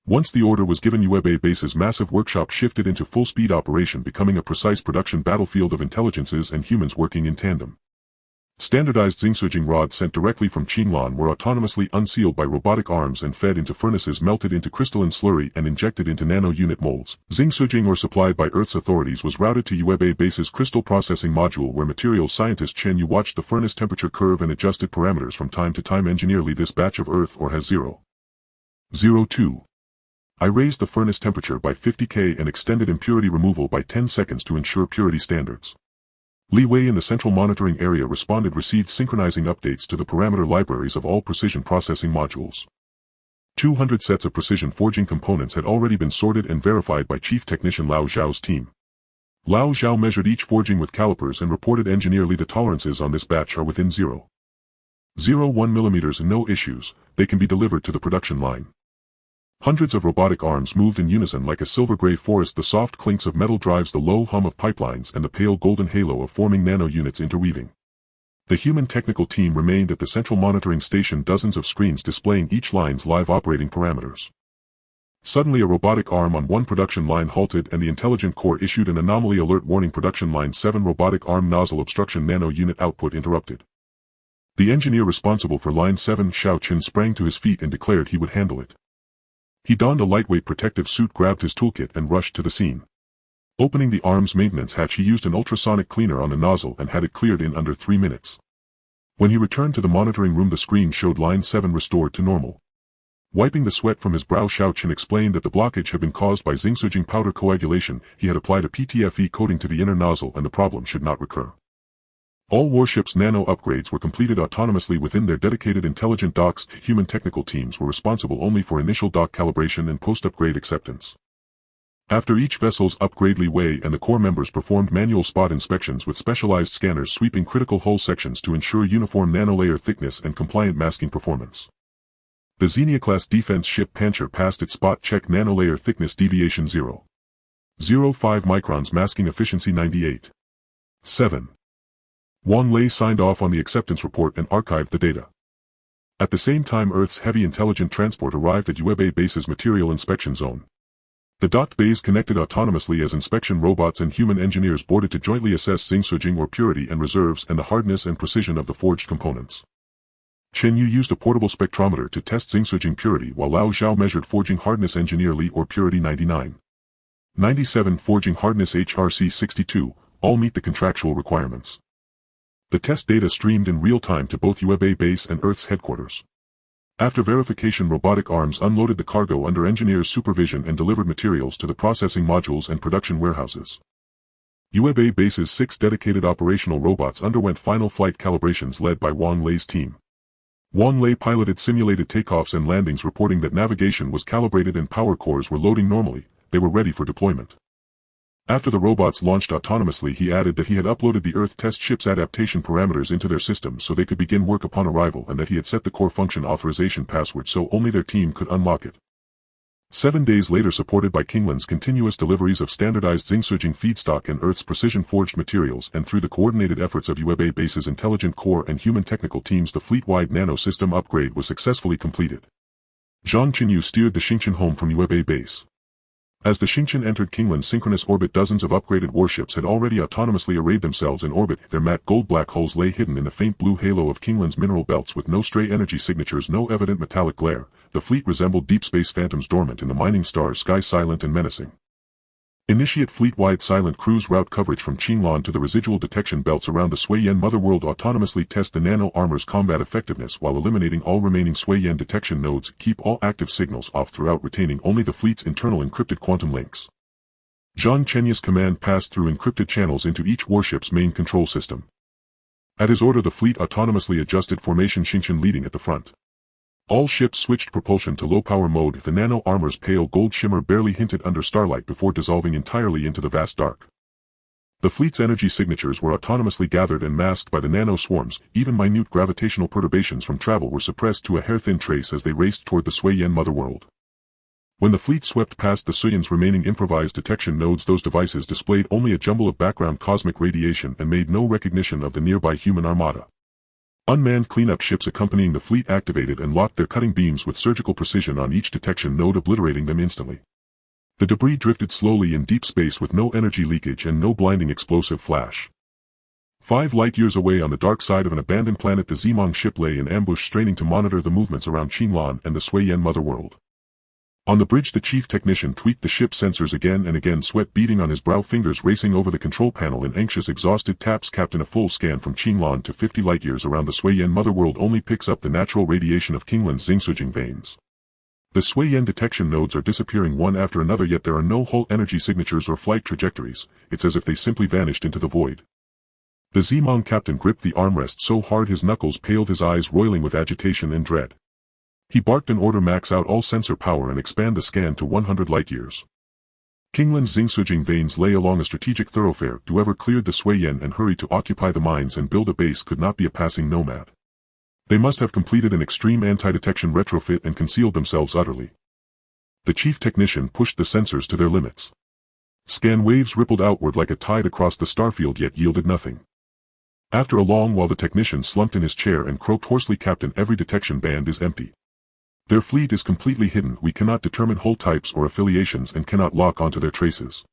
Once the order was given, UAB Base's massive workshop shifted into full-speed operation, becoming a precise production battlefield of intelligences and humans working in tandem. Standardized Xingshujing rods sent directly from Qinlan were autonomously unsealed by robotic arms and fed into furnaces, melted into crystalline slurry and injected into nano-unit molds. Xingshujing ore supplied by Earth's authorities was routed to UAB Base's crystal processing module, where materials scientist Chenyu watched the furnace temperature curve and adjusted parameters from time to time. Engineer Li, this batch of Earth ore has 0.02. I raised the furnace temperature by 50K and extended impurity removal by 10 seconds to ensure purity standards. Li Wei in the central monitoring area responded, received synchronizing updates to the parameter libraries of all precision processing modules. 200 sets of precision forging components had already been sorted and verified by Chief Technician Lao Zhao's team. Lao Zhao measured each forging with calipers and reported, Engineer Li, the tolerances on this batch are within 0.01 mm, no issues, they can be delivered to the production line. Hundreds of robotic arms moved in unison like a silver-gray forest, the soft clinks of metal drives, the low hum of pipelines and the pale golden halo of forming nano-units interweaving. The human technical team remained at the central monitoring station, dozens of screens displaying each line's live operating parameters. Suddenly a robotic arm on one production line halted and the intelligent core issued an anomaly alert warning. Production line 7 robotic arm nozzle obstruction, nano-unit output interrupted. The engineer responsible for line 7, Xiao Qin, sprang to his feet and declared he would handle it. He donned a lightweight protective suit, grabbed his toolkit and rushed to the scene. Opening the arm's maintenance hatch, he used an ultrasonic cleaner on the nozzle and had it cleared in under 3 minutes. When he returned to the monitoring room, the screen showed line 7 restored to normal. Wiping the sweat from his brow, Xiao Qin explained that the blockage had been caused by Xingshujing powder coagulation. He had applied a PTFE coating to the inner nozzle and the problem should not recur. All warships' nano upgrades were completed autonomously within their dedicated intelligent docks. Human technical teams were responsible only for initial dock calibration and post-upgrade acceptance. After each vessel's upgrade, Li Wei and the core members performed manual spot inspections with specialized scanners sweeping critical hull sections to ensure uniform nanolayer thickness and compliant masking performance. The Xenia-class defense ship Pancher passed its spot check, nanolayer thickness deviation 0.05 microns, masking efficiency 98.7. Wang Lei signed off on the acceptance report and archived the data. At the same time, Earth's heavy intelligent transport arrived at Yuebei Base's material inspection zone. The docked bays connected autonomously as inspection robots and human engineers boarded to jointly assess Xing or purity and reserves and the hardness and precision of the forged components. Chenyu used a portable spectrometer to test Xing purity, while Lao Zhao measured forging hardness. Engineer Li or purity 99.97, forging hardness HRC 62, all meet the contractual requirements. The test data streamed in real time to both Yuebei Base and Earth's headquarters. After verification, robotic arms unloaded the cargo under engineers' supervision and delivered materials to the processing modules and production warehouses. Yuebei Base's 6 dedicated operational robots underwent final flight calibrations led by Wang Lei's team. Wang Lei piloted simulated takeoffs and landings, reporting that navigation was calibrated and power cores were loading normally. They were ready for deployment. After the robots launched autonomously, he added that he had uploaded the Earth test ship's adaptation parameters into their system so they could begin work upon arrival, and that he had set the core function authorization password so only their team could unlock it. 7 days later, supported by Kingland's continuous deliveries of standardized Xing feedstock and Earth's precision-forged materials, and through the coordinated efforts of Yuebei Base's intelligent core and human technical teams, the fleet-wide nano-system upgrade was successfully completed. Zhang Chenyu steered the Xingchen home from Yuebei Base. As the Xingchen entered Kingland's synchronous orbit, dozens of upgraded warships had already autonomously arrayed themselves in orbit. Their matte gold black hulls lay hidden in the faint blue halo of Kingland's mineral belts with no stray energy signatures, no evident metallic glare. The fleet resembled deep space phantoms dormant in the mining star's sky, silent and menacing. Initiate fleet-wide silent cruise route coverage from Qinglan to the residual detection belts around the Sui-Yen motherworld. Autonomously test the nano armor's combat effectiveness while eliminating all remaining Sui-Yen detection nodes. Keep all active signals off throughout, retaining only the fleet's internal encrypted quantum links. Zhang Chenyu's command passed through encrypted channels into each warship's main control system. At his order, the fleet autonomously adjusted formation, Xingchen leading at the front. All ships switched propulsion to low-power mode. The nano armor's pale gold shimmer barely hinted under starlight before dissolving entirely into the vast dark. The fleet's energy signatures were autonomously gathered and masked by the nano swarms. Even minute gravitational perturbations from travel were suppressed to a hair-thin trace as they raced toward the Sui-Yen motherworld. When the fleet swept past the Suyan's remaining improvised detection nodes, those devices displayed only a jumble of background cosmic radiation and made no recognition of the nearby human armada. Unmanned cleanup ships accompanying the fleet activated and locked their cutting beams with surgical precision on each detection node, obliterating them instantly. The debris drifted slowly in deep space with no energy leakage and no blinding explosive flash. 5 light-years away on the dark side of an abandoned planet, the Zimong ship lay in ambush, straining to monitor the movements around Qinglan and the Sui-Yen motherworld. On the bridge, the chief technician tweaked the ship's sensors again and again, sweat beading on his brow, fingers racing over the control panel in anxious, exhausted taps. Captain, a full scan from Qinglan to 50 light-years around the Sui-Yen motherworld only picks up the natural radiation of Kingland's Xing veins. The Sui-Yen detection nodes are disappearing one after another, yet there are no hull energy signatures or flight trajectories. It's as if they simply vanished into the void. The Zimong captain gripped the armrest so hard his knuckles paled, his eyes roiling with agitation and dread. He barked an order: max out all sensor power and expand the scan to 100 light-years. Kingland's Xing veins lay along a strategic thoroughfare. Whoever cleared the Sui-Yen and hurried to occupy the mines and build a base could not be a passing nomad. They must have completed an extreme anti-detection retrofit and concealed themselves utterly. The chief technician pushed the sensors to their limits. Scan waves rippled outward like a tide across the starfield, yet yielded nothing. After a long while, the technician slumped in his chair and croaked hoarsely, "Captain, every detection band is empty. Their fleet is completely hidden. We cannot determine hull types or affiliations and cannot lock onto their traces."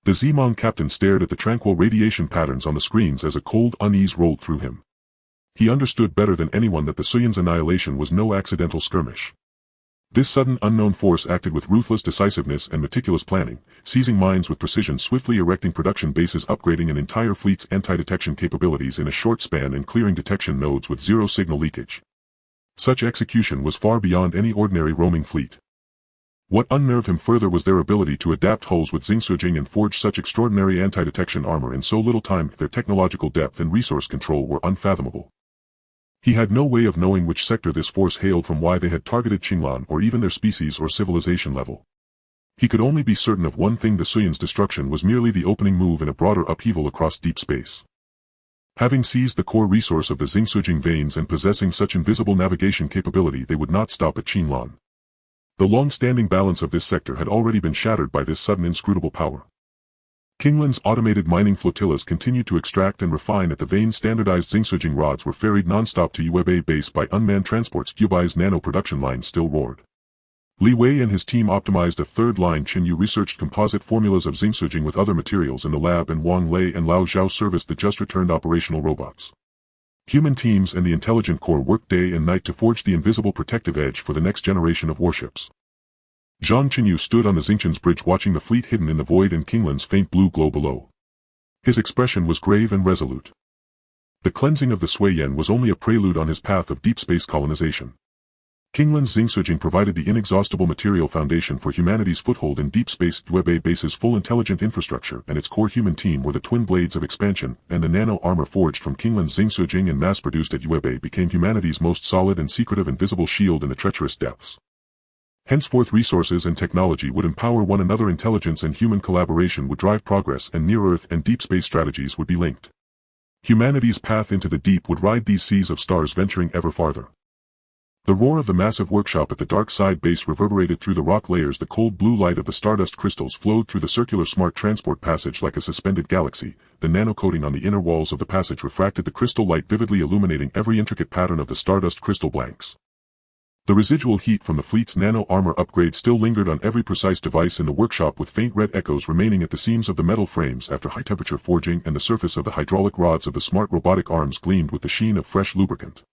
The Zimong captain stared at the tranquil radiation patterns on the screens as a cold unease rolled through him. He understood better than anyone that the Suyan's annihilation was no accidental skirmish. This sudden unknown force acted with ruthless decisiveness and meticulous planning, seizing mines with precision, swiftly erecting production bases, upgrading an entire fleet's anti-detection capabilities in a short span, and clearing detection nodes with zero signal leakage. Such execution was far beyond any ordinary roaming fleet. What unnerved him further was their ability to adapt hulls with Xingshujing and forge such extraordinary anti-detection armor in so little time. Their technological depth and resource control were unfathomable. He had no way of knowing which sector this force hailed from, why they had targeted Qinglan, or even their species or civilization level. He could only be certain of one thing: the Suyan's destruction was merely the opening move in a broader upheaval across deep space. Having seized the core resource of the Xingshujing veins and possessing such invisible navigation capability, they would not stop at Qinglan. The long-standing balance of this sector had already been shattered by this sudden inscrutable power. Qinglan's automated mining flotillas continued to extract and refine at the veins. Standardized Xingshujing rods were ferried non-stop to Yuebei base by unmanned transports. Yubai's nano production line still roared. Li Wei and his team optimized a third line. Chenyu researched composite formulas of Xingshujing with other materials in the lab, and Wang Lei and Lao Zhao serviced the just-returned operational robots. Human teams and the intelligent core worked day and night to forge the invisible protective edge for the next generation of warships. Zhang Chenyu stood on the Xingchen's bridge watching the fleet hidden in the void and Qinglan's faint blue glow below. His expression was grave and resolute. The cleansing of the Suiyan was only a prelude on his path of deep space colonization. Qinglan's Xingshujing provided the inexhaustible material foundation for humanity's foothold in deep space. Yuebei base's full intelligent infrastructure and its core human team were the twin blades of expansion, and the nano armor forged from Qinglan's Xingshujing and mass-produced at Yuebei became humanity's most solid and secretive invisible shield in the treacherous depths. Henceforth resources and technology would empower one another. Intelligence and human collaboration would drive progress, and near-Earth and deep space strategies would be linked. Humanity's path into the deep would ride these seas of stars, venturing ever farther. The roar of the massive workshop at the dark side base reverberated through the rock layers. The cold blue light of the stardust crystals flowed through the circular smart transport passage like a suspended galaxy. The nano-coating on the inner walls of the passage refracted the crystal light, vividly illuminating every intricate pattern of the stardust crystal blanks. The residual heat from the fleet's nano-armor upgrade still lingered on every precise device in the workshop, with faint red echoes remaining at the seams of the metal frames after high-temperature forging, and the surface of the hydraulic rods of the smart robotic arms gleamed with the sheen of fresh lubricant.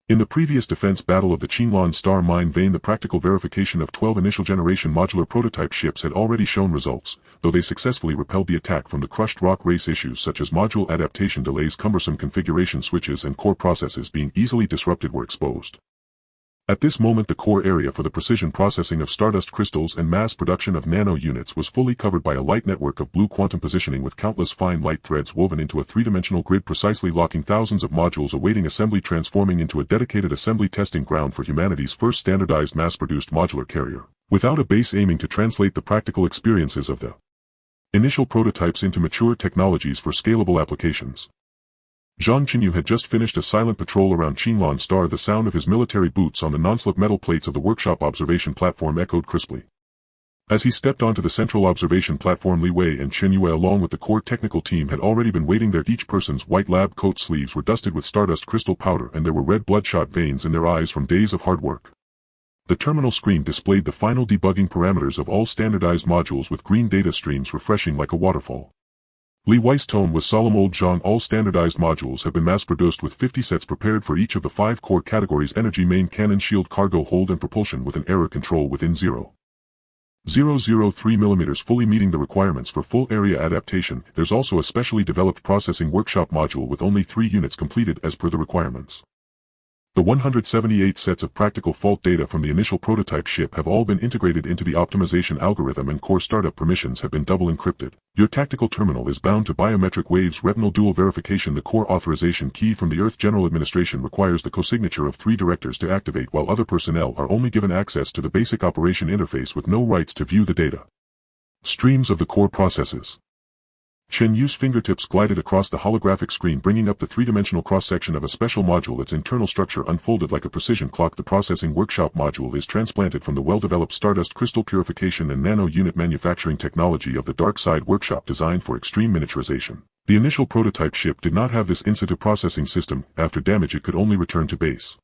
In the previous defense battle of the Qinglan Star Mine vein, the practical verification of 12 initial-generation modular prototype ships had already shown results, though they successfully repelled the attack from the crushed rock race. Issues such as module adaptation delays, cumbersome configuration switches, and core processes being easily disrupted were exposed. At this moment, the core area for the precision processing of stardust crystals and mass production of nano units was fully covered by a light network of blue quantum positioning, with countless fine light threads woven into a three-dimensional grid, precisely locking thousands of modules awaiting assembly, transforming into a dedicated assembly testing ground for humanity's first standardized mass-produced modular carrier, without a base aiming to translate the practical experiences of the initial prototypes into mature technologies for scalable applications. Zhang Chenyu had just finished a silent patrol around Qinglan Star. The sound of his military boots on the non-slip metal plates of the workshop observation platform echoed crisply. As he stepped onto the central observation platform, Li Wei and Chen Yue along with the core technical team had already been waiting there. Each person's white lab coat sleeves were dusted with stardust crystal powder, and there were red bloodshot veins in their eyes from days of hard work. The terminal screen displayed the final debugging parameters of all standardized modules, with green data streams refreshing like a waterfall. Li Wei's tone was solemn. Old Zhang, all standardized modules have been mass-produced with 50 sets prepared for each of the 5 core categories: energy, main cannon, shield, cargo hold, and propulsion, with an error control within 0.003 mm, fully meeting the requirements for full area adaptation. There's also a specially developed processing workshop module with only 3 units completed as per the requirements. The 178 sets of practical fault data from the initial prototype ship have all been integrated into the optimization algorithm, and core startup permissions have been double encrypted. Your tactical terminal is bound to biometric waves retinal dual verification. The core authorization key from the Earth General Administration requires the cosignature of 3 directors to activate, while other personnel are only given access to the basic operation interface with no rights to view the data streams of the core processes. Chen Yu's fingertips glided across the holographic screen, bringing up the 3-dimensional cross-section of a special module. Its internal structure unfolded like a precision clock. The processing workshop module is transplanted from the well-developed stardust crystal purification and nano-unit manufacturing technology of the dark side workshop, designed for extreme miniaturization. The initial prototype ship did not have this in situ processing system. After damage, it could only return to base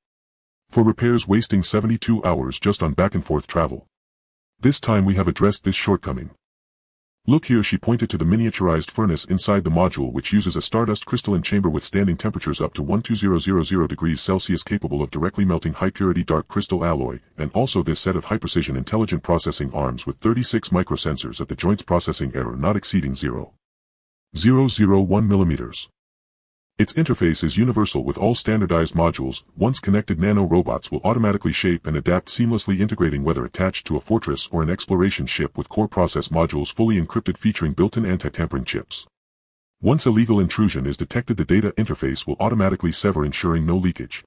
for repairs, wasting 72 hours just on back-and-forth travel. This time we have addressed this shortcoming. Look here, she pointed to the miniaturized furnace inside the module, which uses a stardust crystalline chamber withstanding temperatures up to 12000 degrees Celsius, capable of directly melting high-purity dark crystal alloy, and also this set of high-precision intelligent processing arms with 36 microsensors at the joints, processing error not exceeding 0.001 mm. Its interface is universal with all standardized modules. Once connected, nano-robots will automatically shape and adapt seamlessly, integrating whether attached to a fortress or an exploration ship, with core process modules fully encrypted featuring built-in anti-tampering chips. Once illegal intrusion is detected, the data interface will automatically sever, ensuring no leakage.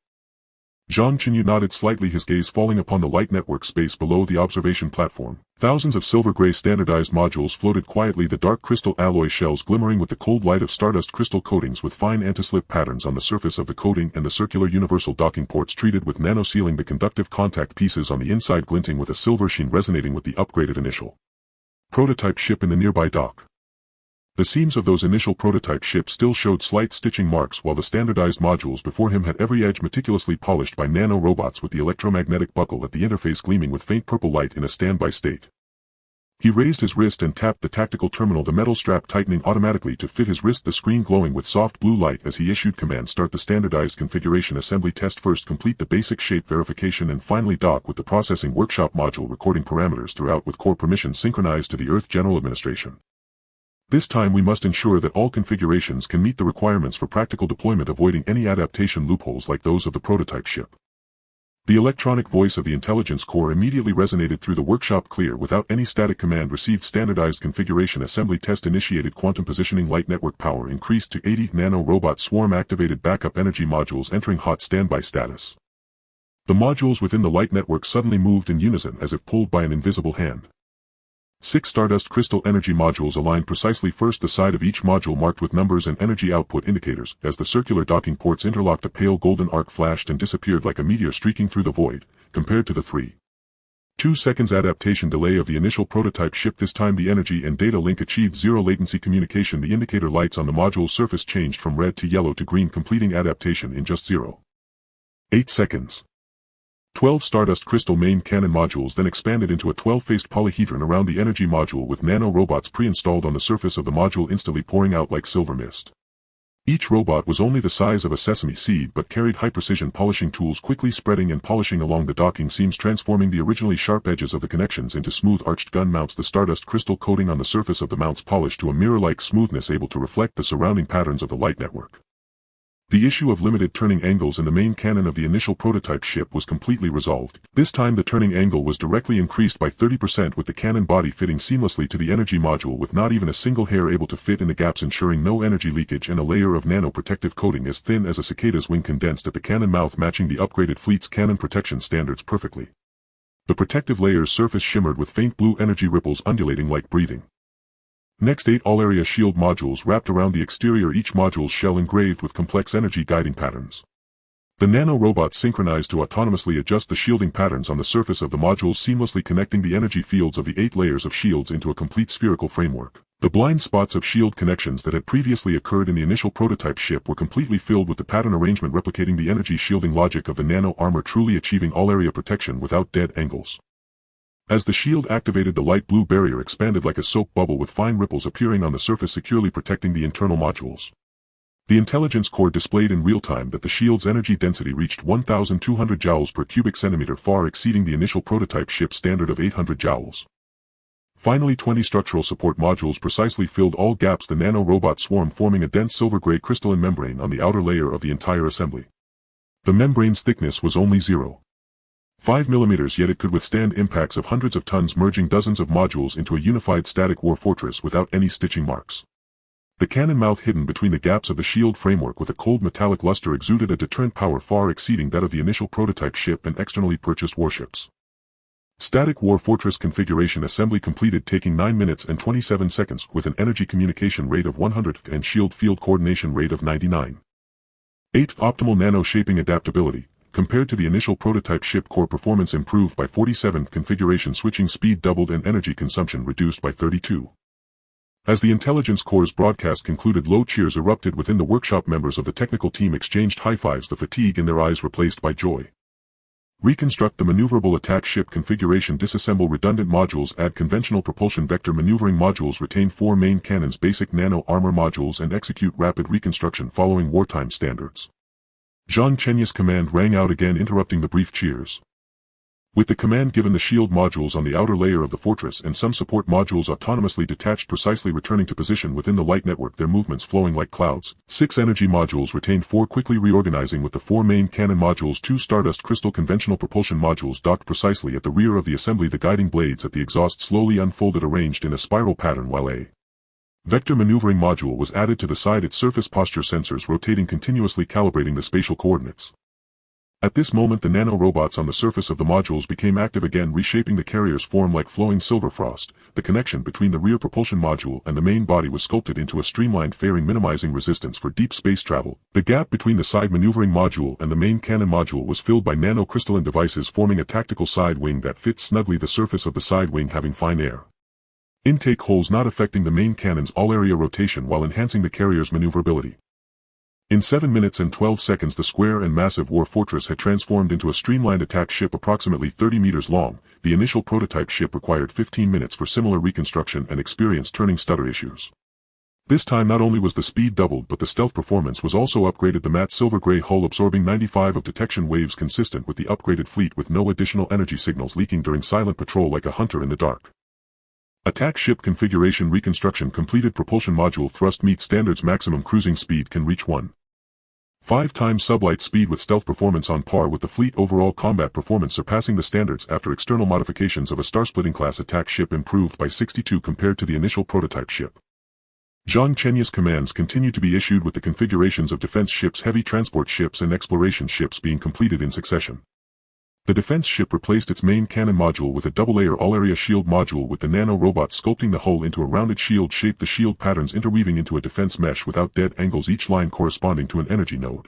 Zhang Chenyu nodded slightly, his gaze falling upon the light network space below the observation platform. Thousands of silver-gray standardized modules floated quietly, the dark crystal alloy shells glimmering with the cold light of stardust crystal coatings with fine anti-slip patterns on the surface of the coating, and the circular universal docking ports treated with nano-sealing, the conductive contact pieces on the inside glinting with a silver sheen, resonating with the upgraded initial prototype ship in the nearby dock. The seams of those initial prototype ships still showed slight stitching marks, while the standardized modules before him had every edge meticulously polished by nano-robots, with the electromagnetic buckle at the interface gleaming with faint purple light in a standby state. He raised his wrist and tapped the tactical terminal, the metal strap tightening automatically to fit his wrist, the screen glowing with soft blue light as he issued command: start the standardized configuration assembly test. First complete the basic shape verification and finally dock with the processing workshop module, recording parameters throughout with core permissions synchronized to the Earth General Administration. This time we must ensure that all configurations can meet the requirements for practical deployment, avoiding any adaptation loopholes like those of the prototype ship. The electronic voice of the intelligence core immediately resonated through the workshop, clear without any static. Command received. Standardized configuration assembly test initiated. Quantum positioning. Light network power increased to 80. Nano-robot swarm activated. Backup energy modules entering hot standby status. The modules within the light network suddenly moved in unison as if pulled by an invisible hand. 6 Stardust Crystal energy modules aligned precisely. First, the side of each module marked with numbers and energy output indicators. As the circular docking ports interlocked, a pale golden arc flashed and disappeared like a meteor streaking through the void. Compared to the 3.2 seconds adaptation delay of the initial prototype ship, this time the energy and data link achieved zero latency communication. The indicator lights on the module's surface changed from red to yellow to green, completing adaptation in just 0.8 seconds. 12 Stardust Crystal main cannon modules then expanded into a 12-faced polyhedron around the energy module, with nano-robots pre-installed on the surface of the module, instantly pouring out like silver mist. Each robot was only the size of a sesame seed but carried high-precision polishing tools, quickly spreading and polishing along the docking seams, transforming the originally sharp edges of the connections into smooth arched gun mounts. The Stardust Crystal coating on the surface of the mounts polished to a mirror-like smoothness, able to reflect the surrounding patterns of the light network. The issue of limited turning angles in the main cannon of the initial prototype ship was completely resolved. This time the turning angle was directly increased by 30%, with the cannon body fitting seamlessly to the energy module, with not even a single hair able to fit in the gaps, ensuring no energy leakage, and a layer of nano-protective coating as thin as a cicada's wing condensed at the cannon mouth, matching the upgraded fleet's cannon protection standards perfectly. The protective layer's surface shimmered with faint blue energy ripples undulating like breathing. Next, 8 all-area shield modules wrapped around the exterior, each module's shell engraved with complex energy guiding patterns. The nano-robots synchronized to autonomously adjust the shielding patterns on the surface of the modules, seamlessly connecting the energy fields of the 8 layers of shields into a complete spherical framework. The blind spots of shield connections that had previously occurred in the initial prototype ship were completely filled with the pattern arrangement, replicating the energy shielding logic of the nano armor, truly achieving all-area protection without dead angles. As the shield activated, the light blue barrier expanded like a soap bubble, with fine ripples appearing on the surface, securely protecting the internal modules. The intelligence core displayed in real time that the shield's energy density reached 1,200 joules per cubic centimeter, far exceeding the initial prototype ship standard of 800 joules. Finally, 20 structural support modules precisely filled all gaps, the nano-robot swarm forming a dense silver-gray crystalline membrane on the outer layer of the entire assembly. The membrane's thickness was only 0.5 mm, yet it could withstand impacts of hundreds of tons, merging dozens of modules into a unified static war fortress without any stitching marks. The cannon mouth, hidden between the gaps of the shield framework with a cold metallic luster, exuded a deterrent power far exceeding that of the initial prototype ship and externally purchased warships. Static war fortress configuration assembly completed, taking 9 minutes and 27 seconds, with an energy communication rate of 100 and shield field coordination rate of 99. 8. Optimal nano shaping adaptability. Compared to the initial prototype ship, core performance improved by 47, configuration switching speed doubled, and energy consumption reduced by 32. As the intelligence core's broadcast concluded, low cheers erupted within the workshop. Members of the technical team exchanged high fives, the fatigue in their eyes replaced by joy. Reconstruct the maneuverable attack ship configuration. Disassemble redundant modules, add conventional propulsion vector maneuvering modules, retain 4 main cannons, basic nano armor modules, and execute rapid reconstruction following wartime standards. Zhang Chenyu's command rang out again, interrupting the brief cheers. With the command given, the shield modules on the outer layer of the fortress and some support modules autonomously detached, precisely returning to position within the light network, their movements flowing like clouds. 6 energy modules retained, 4 quickly reorganizing with the 4 main cannon modules. 2 Stardust Crystal conventional propulsion modules docked precisely at the rear of the assembly. The guiding blades at the exhaust slowly unfolded, arranged in a spiral pattern, while a vector maneuvering module was added to the side, its surface posture sensors rotating continuously, calibrating the spatial coordinates. At this moment, the nano-robots on the surface of the modules became active again, reshaping the carrier's form like flowing silver frost. The connection between the rear propulsion module and the main body was sculpted into a streamlined fairing, minimizing resistance for deep space travel. The gap between the side maneuvering module and the main cannon module was filled by nano-crystalline devices, forming a tactical side wing that fit snugly, the surface of the side wing having fine air intake holes, not affecting the main cannon's all-area rotation while enhancing the carrier's maneuverability. In 7 minutes and 12 seconds, the square and massive war fortress had transformed into a streamlined attack ship approximately 30 meters long. The initial prototype ship required 15 minutes for similar reconstruction and experienced turning stutter issues. This time, not only was the speed doubled, but the stealth performance was also upgraded. The matte silver-gray hull absorbing 95 of detection waves, consistent with the upgraded fleet, with no additional energy signals leaking during silent patrol like a hunter in the dark. Attack ship configuration reconstruction completed. Propulsion module thrust meets standards. Maximum cruising speed can reach 1.5 times sublight speed, with stealth performance on par with the fleet. Overall combat performance surpassing the standards after external modifications of a star-splitting class attack ship, improved by 62 compared to the initial prototype ship. Zhang Chenyu's commands continued to be issued, with the configurations of defense ships, heavy transport ships and exploration ships being completed in succession. The defense ship replaced its main cannon module with a double-layer all-area shield module, with the nano-robots sculpting the hull into a rounded shield shape, the shield patterns interweaving into a defense mesh without dead angles, each line corresponding to an energy node.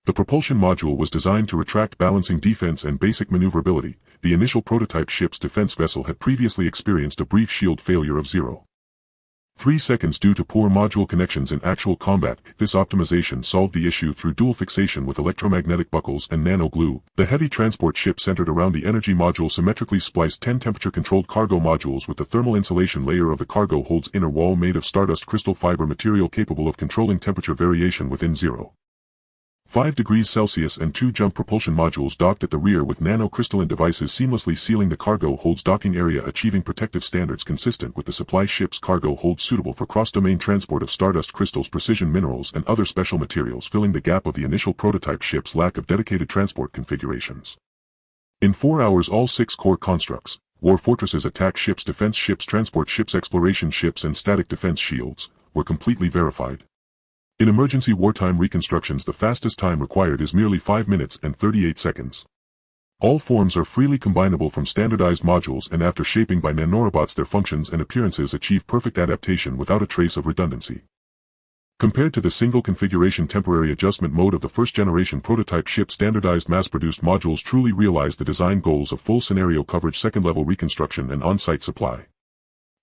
The propulsion module was designed to retract, balancing defense and basic maneuverability. The initial prototype ship's defense vessel had previously experienced a brief shield failure of 0.3 seconds due to poor module connections in actual combat. This optimization solved the issue through dual fixation with electromagnetic buckles and nano glue. The heavy transport ship centered around the energy module symmetrically spliced 10 temperature-controlled cargo modules, with the thermal insulation layer of the cargo hold's inner wall made of stardust crystal fiber material capable of controlling temperature variation within 0.5 degrees Celsius, and 2 jump propulsion modules docked at the rear with nano-crystalline devices seamlessly sealing the cargo hold's docking area, achieving protective standards consistent with the supply ship's cargo hold, suitable for cross-domain transport of stardust crystals, precision minerals and other special materials, filling the gap of the initial prototype ship's lack of dedicated transport configurations. In 4 hours, all 6 core constructs, war fortresses, attack ships, defense ships, transport ships, exploration ships and static defense shields, were completely verified. In emergency wartime reconstructions, the fastest time required is merely 5 minutes and 38 seconds. All forms are freely combinable from standardized modules, and after shaping by nanorobots, their functions and appearances achieve perfect adaptation without a trace of redundancy. Compared to the single configuration temporary adjustment mode of the first-generation prototype ship, standardized mass-produced modules truly realize the design goals of full scenario coverage, second-level reconstruction and on-site supply.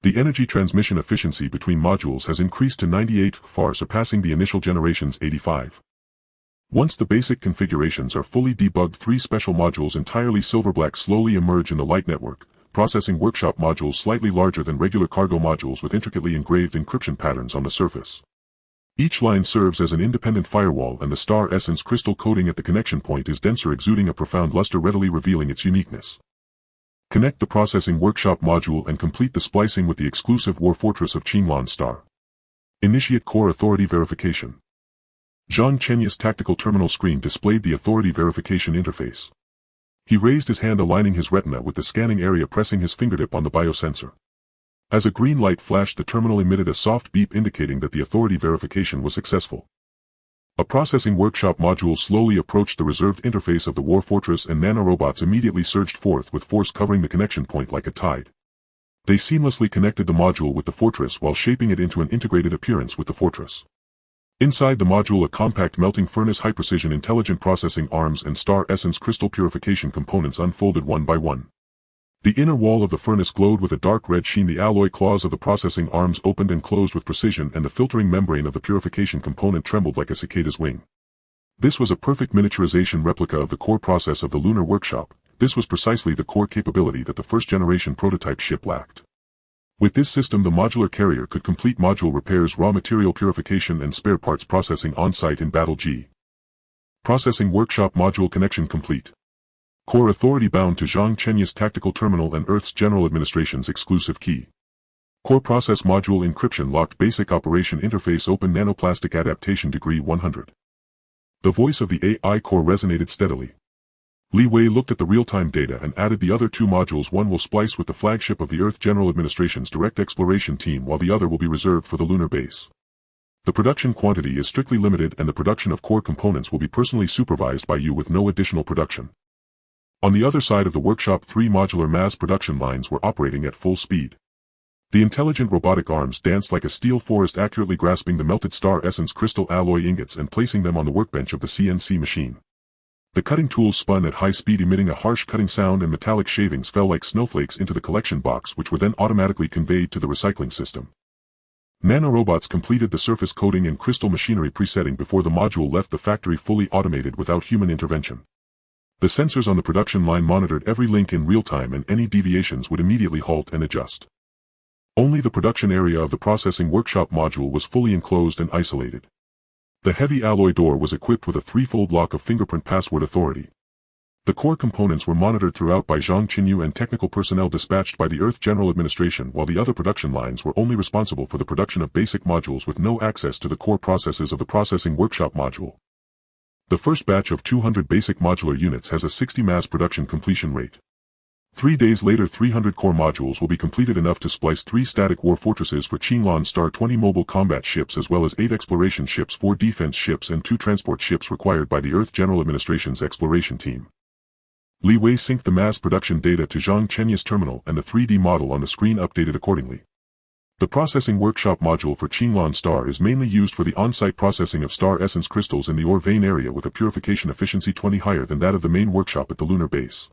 The energy transmission efficiency between modules has increased to 98, far surpassing the initial generation's 85. Once the basic configurations are fully debugged, 3 special modules entirely silver-black slowly emerge in the light network. Processing workshop modules slightly larger than regular cargo modules, with intricately engraved encryption patterns on the surface. Each line serves as an independent firewall, and the star essence crystal coating at the connection point is denser, exuding a profound luster, readily revealing its uniqueness. Connect the processing workshop module and complete the splicing with the exclusive war fortress of Qinlan Star. Initiate core authority verification. Zhang Chenyu's tactical terminal screen displayed the authority verification interface. He raised his hand, aligning his retina with the scanning area, pressing his fingertip on the biosensor. As a green light flashed, the terminal emitted a soft beep indicating that the authority verification was successful. A processing workshop module slowly approached the reserved interface of the war fortress, and nanorobots immediately surged forth with force, covering the connection point like a tide. They seamlessly connected the module with the fortress while shaping it into an integrated appearance with the fortress. Inside the module, a compact melting furnace, high-precision intelligent processing arms and star essence crystal purification components unfolded one by one. The inner wall of the furnace glowed with a dark red sheen, the alloy claws of the processing arms opened and closed with precision, and the filtering membrane of the purification component trembled like a cicada's wing. This was a perfect miniaturization replica of the core process of the lunar workshop. This was precisely the core capability that the first-generation prototype ship lacked. With this system, the modular carrier could complete module repairs, raw material purification and spare parts processing on-site in battle. Processing workshop module connection complete. Core authority bound to Zhang Chenyu's tactical terminal and Earth's General Administration's exclusive key. Core process module encryption locked basic operation interface open nanoplastic adaptation degree 100. The voice of the AI core resonated steadily. Li Wei looked at the real-time data and added the other two modules. One will splice with the flagship of the Earth General Administration's direct exploration team while the other will be reserved for the lunar base. The production quantity is strictly limited and the production of core components will be personally supervised by you with no additional production. On the other side of the workshop, 3 modular mass production lines were operating at full speed. The intelligent robotic arms danced like a steel forest, accurately grasping the melted star essence crystal alloy ingots and placing them on the workbench of the CNC machine. The cutting tools spun at high speed, emitting a harsh cutting sound, and metallic shavings fell like snowflakes into the collection box, which were then automatically conveyed to the recycling system. Nanorobots completed the surface coating and crystal machinery presetting before the module left the factory, fully automated without human intervention. The sensors on the production line monitored every link in real time, and any deviations would immediately halt and adjust. Only the production area of the processing workshop module was fully enclosed and isolated. The heavy alloy door was equipped with a 3-fold lock of fingerprint password authority. The core components were monitored throughout by Zhang Chenyu and technical personnel dispatched by the Earth General Administration, while the other production lines were only responsible for the production of basic modules with no access to the core processes of the processing workshop module. The first batch of 200 basic modular units has a 60 mass production completion rate. 3 days later, 300 core modules will be completed, enough to splice 3 static war fortresses for Qinglan Star, 20 mobile combat ships as well as 8 exploration ships, 4 defense ships and 2 transport ships required by the Earth General Administration's exploration team. Li Wei synced the mass production data to Zhang Chenyu's terminal and the 3D model on the screen updated accordingly. The processing workshop module for Qinglan Star is mainly used for the on-site processing of star essence crystals in the ore vein area, with a purification efficiency 20 higher than that of the main workshop at the lunar base.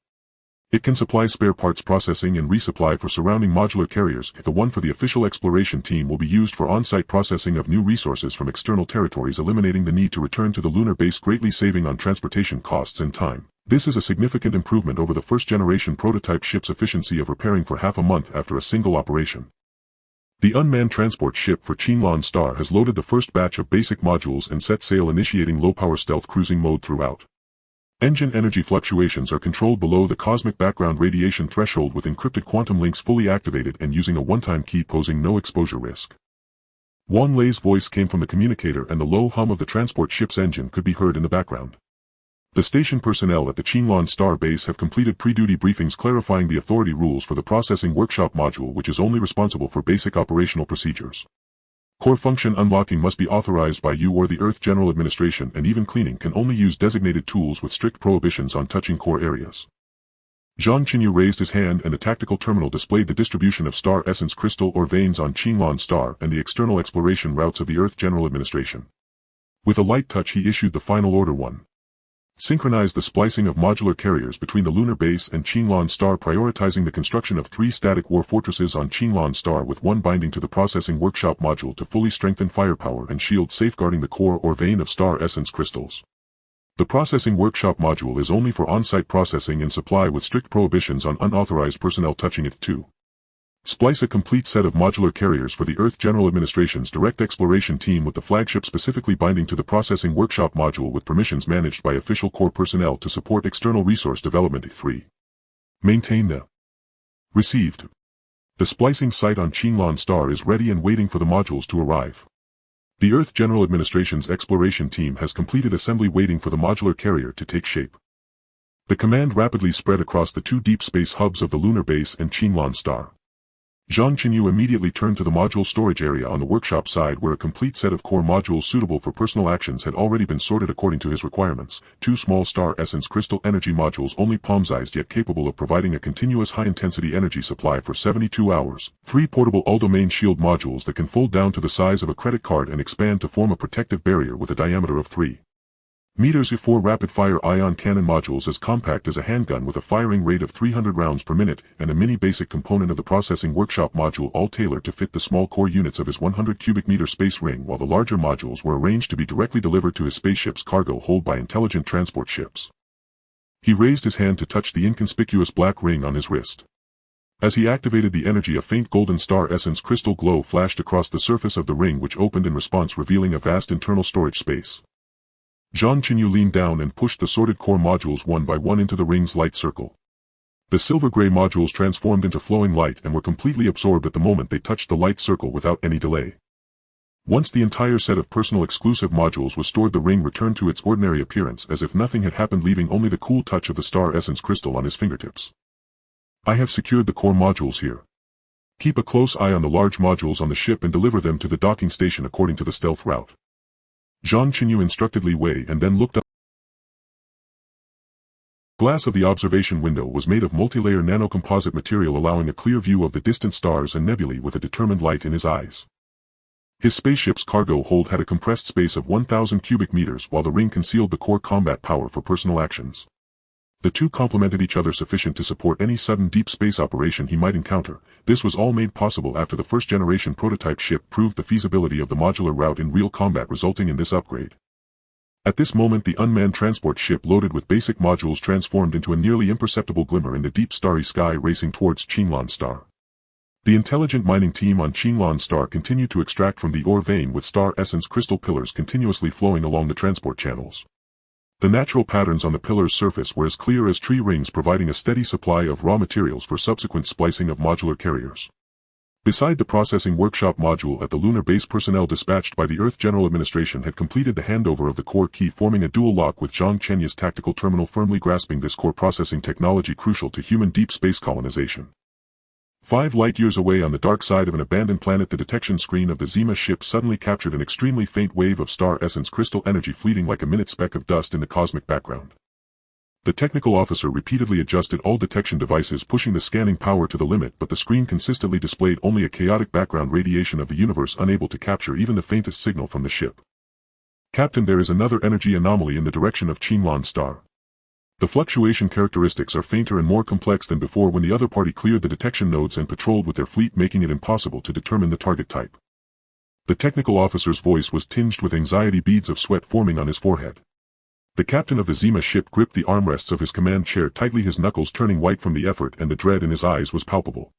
It can supply spare parts processing and resupply for surrounding modular carriers. The one for the official exploration team will be used for on-site processing of new resources from external territories, eliminating the need to return to the lunar base, greatly saving on transportation costs and time. This is a significant improvement over the first-generation prototype ship's efficiency of repairing for half a month after a single operation. The unmanned transport ship for Qinglan Star has loaded the first batch of basic modules and set sail, initiating low-power stealth cruising mode throughout. Engine energy fluctuations are controlled below the cosmic background radiation threshold, with encrypted quantum links fully activated and using a one-time key, posing no exposure risk. Wang Lei's voice came from the communicator, and the low hum of the transport ship's engine could be heard in the background. The station personnel at the Qinglan Star base have completed pre-duty briefings clarifying the authority rules for the processing workshop module, which is only responsible for basic operational procedures. Core function unlocking must be authorized by you or the Earth General Administration, and even cleaning can only use designated tools with strict prohibitions on touching core areas. Zhang Chenyu raised his hand and a tactical terminal displayed the distribution of star essence crystal or veins on Qinglan Star and the external exploration routes of the Earth General Administration. With a light touch he issued the final order: 1. Synchronize the splicing of modular carriers between the lunar base and Qinglan Star, prioritizing the construction of 3 static war fortresses on Qinglan Star, with 1 binding to the processing workshop module to fully strengthen firepower and shield, safeguarding the core or vein of star essence crystals. The processing workshop module is only for on-site processing and supply, with strict prohibitions on unauthorized personnel touching it. 2. Splice a complete set of modular carriers for the Earth General Administration's direct exploration team, with the flagship specifically binding to the processing workshop module, with permissions managed by official core personnel to support external resource development. 3. Maintain the received. The splicing site on Qinglan Star is ready and waiting for the modules to arrive. The Earth General Administration's exploration team has completed assembly, waiting for the modular carrier to take shape. The command rapidly spread across the 2 deep space hubs of the lunar base and Qinglan Star. Zhang Chenyu immediately turned to the module storage area on the workshop side, where a complete set of core modules suitable for personal actions had already been sorted according to his requirements. 2 small star essence crystal energy modules, only palm-sized yet capable of providing a continuous high-intensity energy supply for 72 hours. 3 portable all-domain shield modules that can fold down to the size of a credit card and expand to form a protective barrier with a diameter of 3 meters. 4 rapid-fire ion cannon modules as compact as a handgun with a firing rate of 300 rounds per minute, and a mini basic component of the processing workshop module, all tailored to fit the small core units of his 100 cubic meter space ring, while the larger modules were arranged to be directly delivered to his spaceship's cargo hold by intelligent transport ships. He raised his hand to touch the inconspicuous black ring on his wrist. As he activated the energy, a faint golden star essence crystal glow flashed across the surface of the ring, which opened in response, revealing a vast internal storage space. Zhang Chenyu leaned down and pushed the sorted core modules one by one into the ring's light circle. The silver-gray modules transformed into flowing light and were completely absorbed at the moment they touched the light circle without any delay. Once the entire set of personal exclusive modules was stored, the ring returned to its ordinary appearance as if nothing had happened, leaving only the cool touch of the star essence crystal on his fingertips. I have secured the core modules here. Keep a close eye on the large modules on the ship and deliver them to the docking station according to the stealth route. Zhang Chenyu instructed Li Wei and then looked up. Glass of the observation window was made of multilayer nanocomposite material, allowing a clear view of the distant stars and nebulae with a determined light in his eyes. His spaceship's cargo hold had a compressed space of 1,000 cubic meters, while the ring concealed the core combat power for personal actions. The two complemented each other, sufficient to support any sudden deep space operation he might encounter. This was all made possible after the first-generation prototype ship proved the feasibility of the modular route in real combat, resulting in this upgrade. At this moment, the unmanned transport ship loaded with basic modules transformed into a nearly imperceptible glimmer in the deep starry sky, racing towards Qinglan Star. The intelligent mining team on Qinglan Star continued to extract from the ore vein, with star essence crystal pillars continuously flowing along the transport channels. The natural patterns on the pillar's surface were as clear as tree rings, providing a steady supply of raw materials for subsequent splicing of modular carriers. Beside the processing workshop module at the lunar base, personnel dispatched by the Earth General Administration had completed the handover of the core key, forming a dual lock with Zhang Chenyu's tactical terminal firmly grasping this core processing technology crucial to human deep space colonization. 5 light-years away on the dark side of an abandoned planet, the detection screen of the Zima ship suddenly captured an extremely faint wave of star essence crystal energy, fleeting like a minute speck of dust in the cosmic background. The technical officer repeatedly adjusted all detection devices, pushing the scanning power to the limit, but the screen consistently displayed only a chaotic background radiation of the universe, unable to capture even the faintest signal from the ship. Captain, there is another energy anomaly in the direction of Qinglan Star. The fluctuation characteristics are fainter and more complex than before when the other party cleared the detection nodes and patrolled with their fleet, making it impossible to determine the target type. The technical officer's voice was tinged with anxiety, beads of sweat forming on his forehead. The captain of the Zima ship gripped the armrests of his command chair tightly, his knuckles turning white from the effort, and the dread in his eyes was palpable.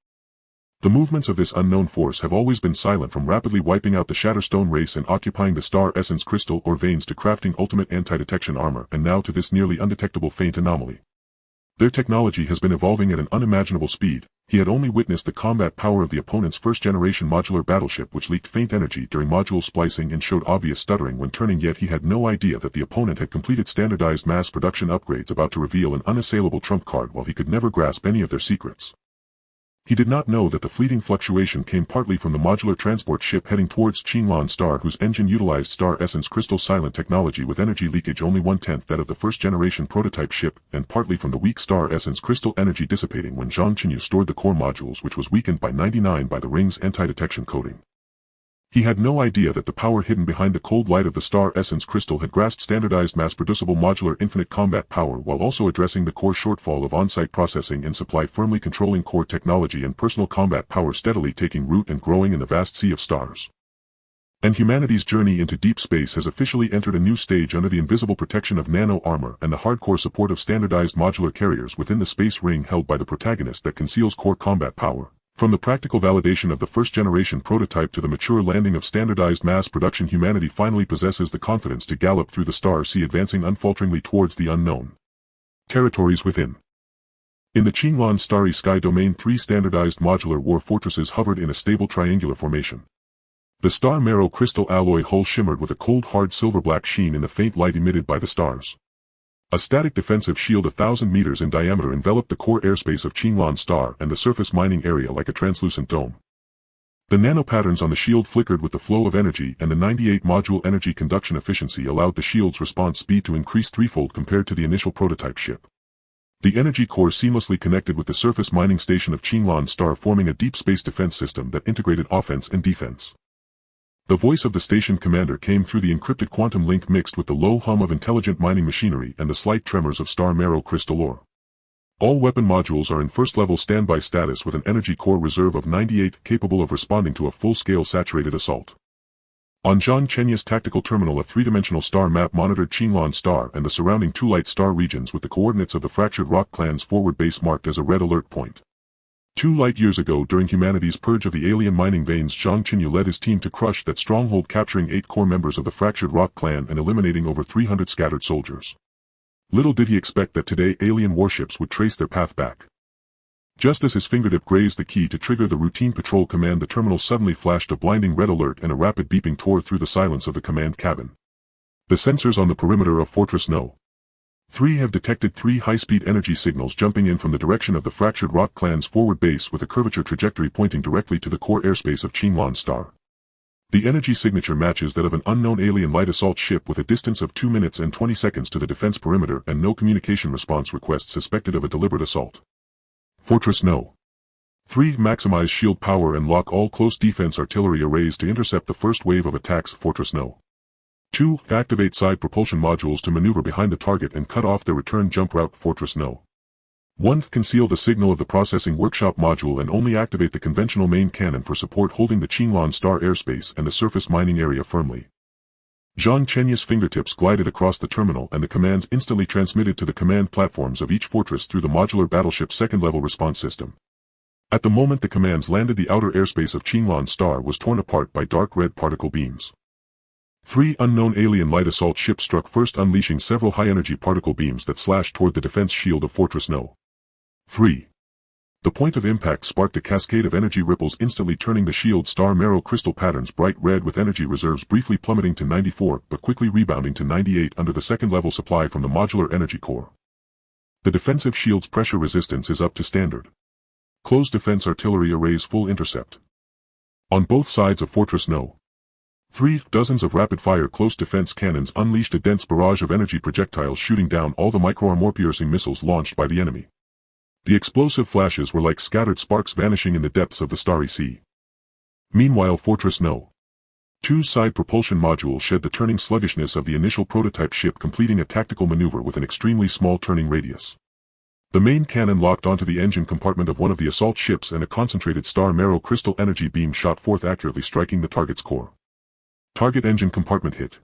The movements of this unknown force have always been silent, from rapidly wiping out the Shatterstone race and occupying the star essence crystal or veins to crafting ultimate anti-detection armor, and now to this nearly undetectable faint anomaly. Their technology has been evolving at an unimaginable speed. He had only witnessed the combat power of the opponent's first-generation modular battleship, which leaked faint energy during module splicing and showed obvious stuttering when turning, yet he had no idea that the opponent had completed standardized mass production upgrades about to reveal an unassailable trump card, while he could never grasp any of their secrets. He did not know that the fleeting fluctuation came partly from the modular transport ship heading towards Qinglan Star, whose engine utilized star essence crystal silent technology with energy leakage only 1/10 that of the first-generation prototype ship, and partly from the weak star essence crystal energy dissipating when Zhang Chenyu stored the core modules, which was weakened by 99 by the ring's anti-detection coating. He had no idea that the power hidden behind the cold light of the star essence crystal had grasped standardized mass-producible modular infinite combat power, while also addressing the core shortfall of on-site processing and supply, firmly controlling core technology and personal combat power, steadily taking root and growing in the vast sea of stars. And humanity's journey into deep space has officially entered a new stage under the invisible protection of nano armor and the hardcore support of standardized modular carriers within the space ring held by the protagonist that conceals core combat power. From the practical validation of the first-generation prototype to the mature landing of standardized mass production, humanity finally possesses the confidence to gallop through the star sea, advancing unfalteringly towards the unknown territories within. In the Qinglan Starry Sky Domain, 3 standardized modular war fortresses hovered in a stable triangular formation. The star marrow crystal alloy hull shimmered with a cold hard silver-black sheen in the faint light emitted by the stars. A static defensive shield 1,000 meters in diameter enveloped the core airspace of Qinglan Star and the surface mining area like a translucent dome. The nanopatterns on the shield flickered with the flow of energy, and the 98-module energy conduction efficiency allowed the shield's response speed to increase threefold compared to the initial prototype ship. The energy core seamlessly connected with the surface mining station of Qinglan Star, forming a deep space defense system that integrated offense and defense. The voice of the station commander came through the encrypted quantum link, mixed with the low hum of intelligent mining machinery and the slight tremors of star marrow crystal ore. All weapon modules are in first-level standby status with an energy core reserve of 98, capable of responding to a full-scale saturated assault. On Zhang Chenyu's tactical terminal, a three-dimensional star map monitored Qinglan Star and the surrounding 2 light star regions with the coordinates of the fractured rock clan's forward base marked as a red alert point. 2 light years ago during humanity's purge of the alien mining veins, Zhang Chenyu led his team to crush that stronghold, capturing 8 core members of the fractured rock clan and eliminating over 300 scattered soldiers. Little did he expect that today alien warships would trace their path back. Just as his fingertip grazed the key to trigger the routine patrol command, the terminal suddenly flashed a blinding red alert and a rapid beeping tore through the silence of the command cabin. The sensors on the perimeter of Fortress No. 3 have detected 3 high-speed energy signals jumping in from the direction of the fractured rock clan's forward base, with a curvature trajectory pointing directly to the core airspace of Qinglan Star. The energy signature matches that of an unknown alien light assault ship, with a distance of 2 minutes and 20 seconds to the defense perimeter and no communication response requests suspected of a deliberate assault. Fortress No. 3 maximize shield power and lock all close defense artillery arrays to intercept the first wave of attacks. Fortress No. 2 activate side propulsion modules to maneuver behind the target and cut off their return jump route. Fortress No. 1 conceal the signal of the processing workshop module and only activate the conventional main cannon for support, holding the Qinglan Star airspace and the surface mining area firmly. Zhang Chenyu's fingertips glided across the terminal and the commands instantly transmitted to the command platforms of each fortress through the modular battleship's second-level response system. At the moment the commands landed, the outer airspace of Qinglan Star was torn apart by dark red particle beams. 3 unknown alien light assault ships struck first, unleashing several high-energy particle beams that slashed toward the defense shield of Fortress No. 3. The point of impact sparked a cascade of energy ripples, instantly turning the shield's star marrow crystal patterns bright red, with energy reserves briefly plummeting to 94 but quickly rebounding to 98 under the second-level supply from the modular energy core. The defensive shield's pressure resistance is up to standard. Closed defense artillery arrays full intercept. On both sides of Fortress No. 3, dozens of rapid-fire close defense cannons unleashed a dense barrage of energy projectiles, shooting down all the micro-armor-piercing missiles launched by the enemy. The explosive flashes were like scattered sparks vanishing in the depths of the starry sea. Meanwhile, Fortress No. 2's side propulsion module shed the turning sluggishness of the initial prototype ship, completing a tactical maneuver with an extremely small turning radius. The main cannon locked onto the engine compartment of one of the assault ships, and a concentrated star marrow crystal energy beam shot forth, accurately striking the target's core. Target engine compartment hit.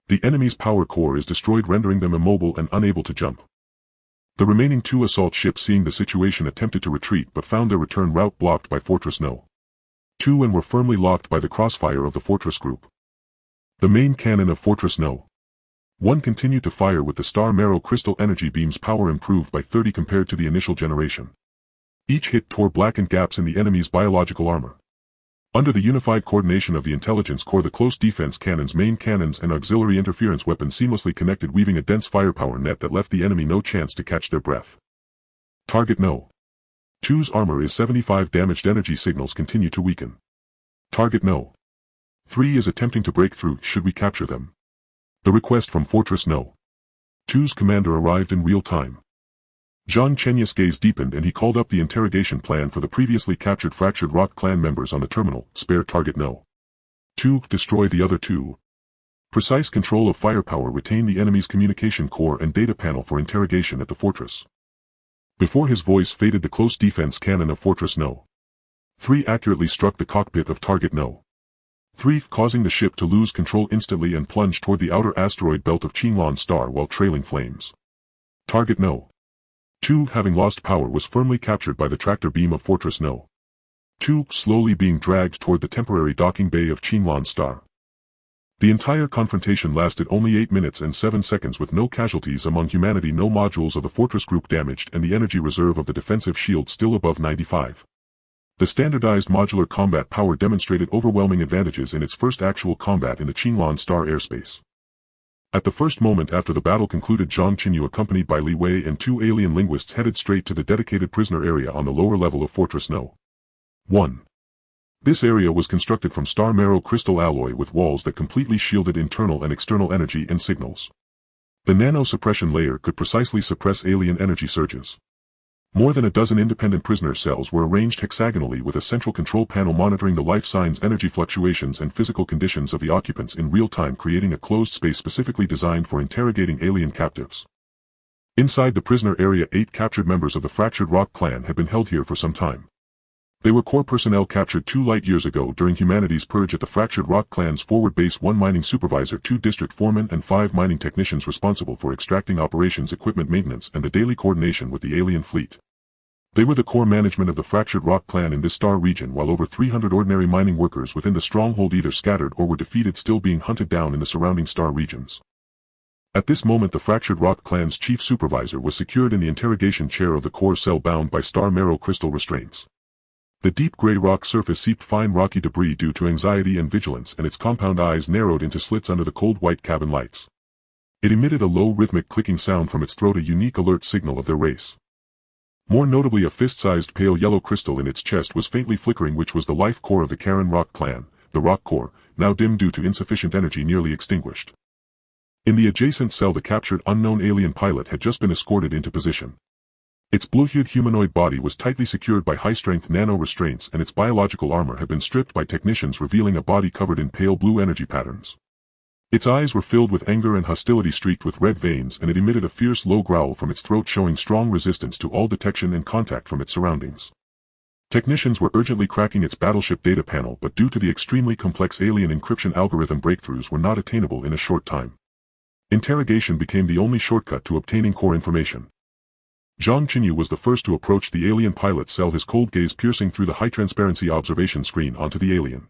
The enemy's power core is destroyed, rendering them immobile and unable to jump. The remaining 2 assault ships, seeing the situation, attempted to retreat but found their return route blocked by Fortress No. 2 and were firmly locked by the crossfire of the Fortress group. The main cannon of Fortress No. 1 continued to fire, with the star marrow crystal energy beam's power improved by 30 compared to the initial generation. Each hit tore blackened gaps in the enemy's biological armor. Under the unified coordination of the intelligence core, the close defense cannons, main cannons and auxiliary interference weapons seamlessly connected, weaving a dense firepower net that left the enemy no chance to catch their breath. Target No. 2's armor is 75. Damaged energy signals continue to weaken. Target No. 3 is attempting to break through. Should we capture them? The request from Fortress No. 2's commander arrived in real time. Zhang Chenyu's gaze deepened and he called up the interrogation plan for the previously captured fractured rock clan members on the terminal. Spare Target No. 2. Destroy the other 2. Precise control of firepower. Retain the enemy's communication core and data panel for interrogation at the fortress. Before his voice faded, the close defense cannon of Fortress No. 3 accurately struck the cockpit of Target No. 3, causing the ship to lose control instantly and plunge toward the outer asteroid belt of Qinglan Star while trailing flames. Target No. 2, having lost power, was firmly captured by the tractor beam of Fortress No. 2, slowly being dragged toward the temporary docking bay of Qinglan Star. The entire confrontation lasted only 8 minutes and 7 seconds, with no casualties among humanity, no modules of the Fortress group damaged, and the energy reserve of the defensive shield still above 95. The standardized modular combat power demonstrated overwhelming advantages in its first actual combat in the Qinglan Star airspace. At the first moment after the battle concluded, Zhang Chenyu, accompanied by Li Wei and 2 alien linguists, headed straight to the dedicated prisoner area on the lower level of Fortress No. 1. This area was constructed from star marrow crystal alloy with walls that completely shielded internal and external energy and signals. The nano-suppression layer could precisely suppress alien energy surges. More than a dozen independent prisoner cells were arranged hexagonally, with a central control panel monitoring the life signs, energy fluctuations and physical conditions of the occupants in real time, creating a closed space specifically designed for interrogating alien captives. Inside the prisoner area, 8 captured members of the fractured rock clan had been held here for some time. They were core personnel captured 2 light years ago during humanity's purge at the fractured rock clan's forward base. 1 mining supervisor, 2 district foremen and 5 mining technicians responsible for extracting operations, equipment maintenance and the daily coordination with the alien fleet. They were the core management of the fractured rock clan in this star region, while over 300 ordinary mining workers within the stronghold either scattered or were defeated, still being hunted down in the surrounding star regions. At this moment the fractured rock clan's chief supervisor was secured in the interrogation chair of the core cell, bound by star marrow crystal restraints. The deep gray rock surface seeped fine rocky debris due to anxiety and vigilance, and its compound eyes narrowed into slits under the cold white cabin lights. It emitted a low rhythmic clicking sound from its throat, a unique alert signal of their race. More notably, a fist-sized pale yellow crystal in its chest was faintly flickering, which was the life core of the Karen rock clan, the rock core, now dim due to insufficient energy, nearly extinguished. In the adjacent cell the captured unknown alien pilot had just been escorted into position. Its blue-hued humanoid body was tightly secured by high-strength nano-restraints, and its biological armor had been stripped by technicians, revealing a body covered in pale blue energy patterns. Its eyes were filled with anger and hostility, streaked with red veins, and it emitted a fierce low growl from its throat, showing strong resistance to all detection and contact from its surroundings. Technicians were urgently cracking its battleship data panel, but due to the extremely complex alien encryption algorithm, breakthroughs were not attainable in a short time. Interrogation became the only shortcut to obtaining core information. Zhang Chenyu was the first to approach the alien pilot's cell, his cold gaze piercing through the high-transparency observation screen onto the alien.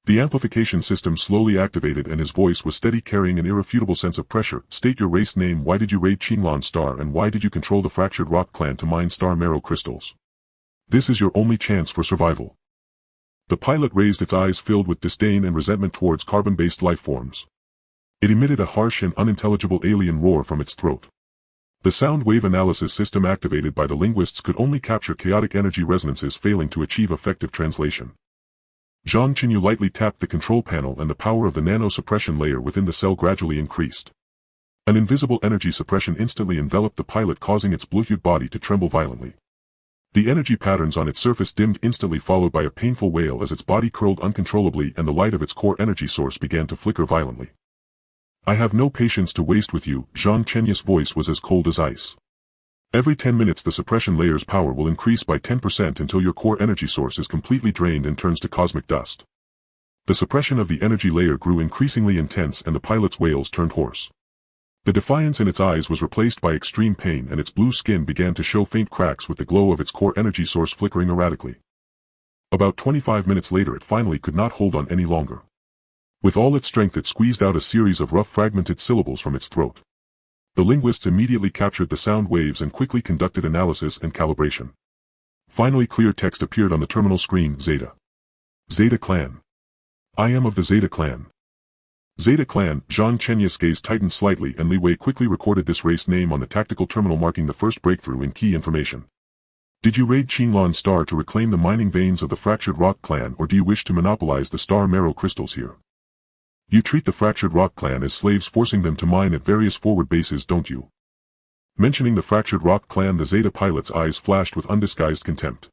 The amplification system slowly activated, and his voice was steady, carrying an irrefutable sense of pressure. State your race, name, why did you raid Qinglan Star, and why did you control the fractured rock clan to mine star marrow crystals? This is your only chance for survival. The pilot raised its eyes, filled with disdain and resentment towards carbon-based life forms. It emitted a harsh and unintelligible alien roar from its throat. The sound wave analysis system activated by the linguists could only capture chaotic energy resonances, failing to achieve effective translation. Zhang Chenyu lightly tapped the control panel, and the power of the nano-suppression layer within the cell gradually increased. An invisible energy suppression instantly enveloped the pilot, causing its blue-hued body to tremble violently. The energy patterns on its surface dimmed instantly, followed by a painful wail as its body curled uncontrollably and the light of its core energy source began to flicker violently. I have no patience to waste with you. Zhang Chenyu's voice was as cold as ice. Every 10 minutes the suppression layer's power will increase by 10% until your core energy source is completely drained and turns to cosmic dust. The suppression of the energy layer grew increasingly intense, and the pilot's wails turned hoarse. The defiance in its eyes was replaced by extreme pain, and its blue skin began to show faint cracks with the glow of its core energy source flickering erratically. About 25 minutes later it finally could not hold on any longer. With all its strength it squeezed out a series of rough fragmented syllables from its throat. The linguists immediately captured the sound waves and quickly conducted analysis and calibration. Finally clear text appeared on the terminal screen. Zeta. Zeta Clan. I am of the Zeta Clan. Zeta Clan. Zhang Chenyu's gaze tightened slightly, and Li Wei quickly recorded this race name on the tactical terminal, marking the first breakthrough in key information. Did you raid Qinglan Star to reclaim the mining veins of the fractured rock clan, or do you wish to monopolize the star marrow crystals here? You treat the fractured rock clan as slaves, forcing them to mine at various forward bases, don't you? Mentioning the fractured rock clan, the Zeta pilot's eyes flashed with undisguised contempt.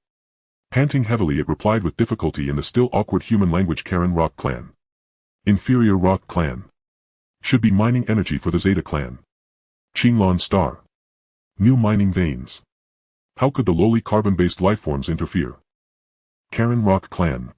Panting heavily it replied with difficulty in the still awkward human language, Karen rock clan. Inferior rock clan. Should be mining energy for the Zeta clan. Qinglan Star. New mining veins. How could the lowly carbon-based lifeforms interfere? Karen rock clan.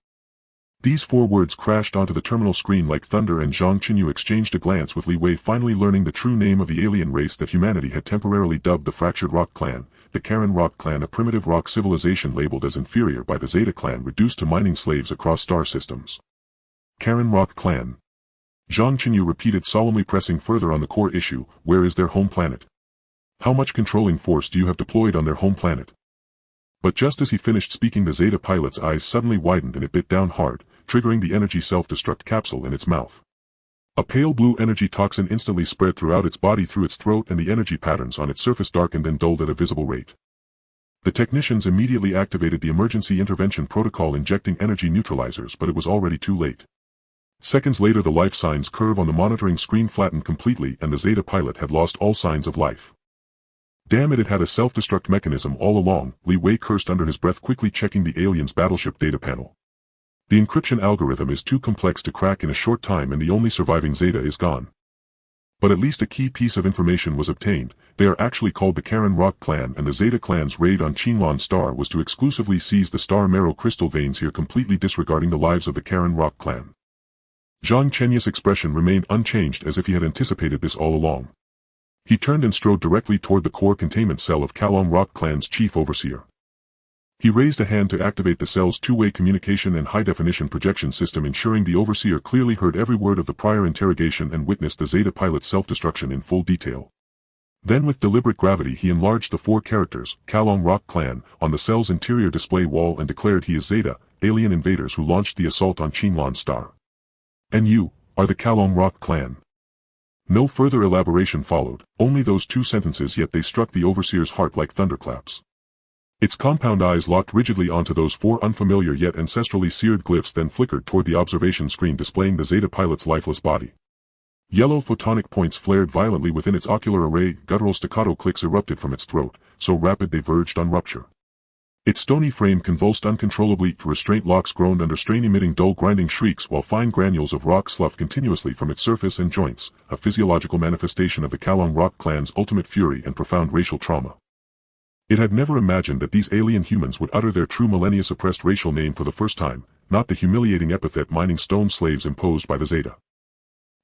These four words crashed onto the terminal screen like thunder, and Zhang Chenyu exchanged a glance with Li Wei, finally learning the true name of the alien race that humanity had temporarily dubbed the Fractured Rock Clan, the Karen Rock Clan, a primitive rock civilization labeled as inferior by the Zeta Clan, reduced to mining slaves across star systems. Karen Rock Clan. Zhang Chenyu repeated, solemnly pressing further on the core issue. Where is their home planet? How much controlling force do you have deployed on their home planet? But just as he finished speaking, the Zeta pilot's eyes suddenly widened and it bit down hard, triggering the energy self-destruct capsule in its mouth. A pale blue energy toxin instantly spread throughout its body, through its throat, and the energy patterns on its surface darkened and dulled at a visible rate. The technicians immediately activated the emergency intervention protocol, injecting energy neutralizers, but it was already too late. Seconds later the life signs curve on the monitoring screen flattened completely, and the Zeta pilot had lost all signs of life. Damn it, it had a self-destruct mechanism all along, Li Wei cursed under his breath, quickly checking the alien's battleship data panel. The encryption algorithm is too complex to crack in a short time, and the only surviving Zeta is gone. But at least a key piece of information was obtained. They are actually called the Karen Rock Clan, and the Zeta Clan's raid on Qinglan Star was to exclusively seize the star marrow crystal veins here, completely disregarding the lives of the Karen Rock Clan. Zhang Chenyu's expression remained unchanged, as if he had anticipated this all along. He turned and strode directly toward the core containment cell of Kalong Rock Clan's chief overseer. He raised a hand to activate the cell's two-way communication and high-definition projection system, ensuring the overseer clearly heard every word of the prior interrogation and witnessed the Zeta pilot's self-destruction in full detail. Then with deliberate gravity he enlarged the 4 characters, Kalong Rock Clan, on the cell's interior display wall and declared he is Zeta, alien invaders who launched the assault on Qinlan Star. And you are the Kalong Rock Clan. No further elaboration followed, only those 2 sentences, yet they struck the overseer's heart like thunderclaps. Its compound eyes locked rigidly onto those 4 unfamiliar yet ancestrally seared glyphs, then flickered toward the observation screen displaying the Zeta pilot's lifeless body. Yellow photonic points flared violently within its ocular array, guttural staccato clicks erupted from its throat, so rapid they verged on rupture. Its stony frame convulsed uncontrollably, restraint locks groaned under strain, emitting dull grinding shrieks, while fine granules of rock sloughed continuously from its surface and joints, a physiological manifestation of the Kalong Rock Clan's ultimate fury and profound racial trauma. It had never imagined that these alien humans would utter their true millennia-suppressed racial name for the first time, not the humiliating epithet mining stone slaves imposed by the Zeta.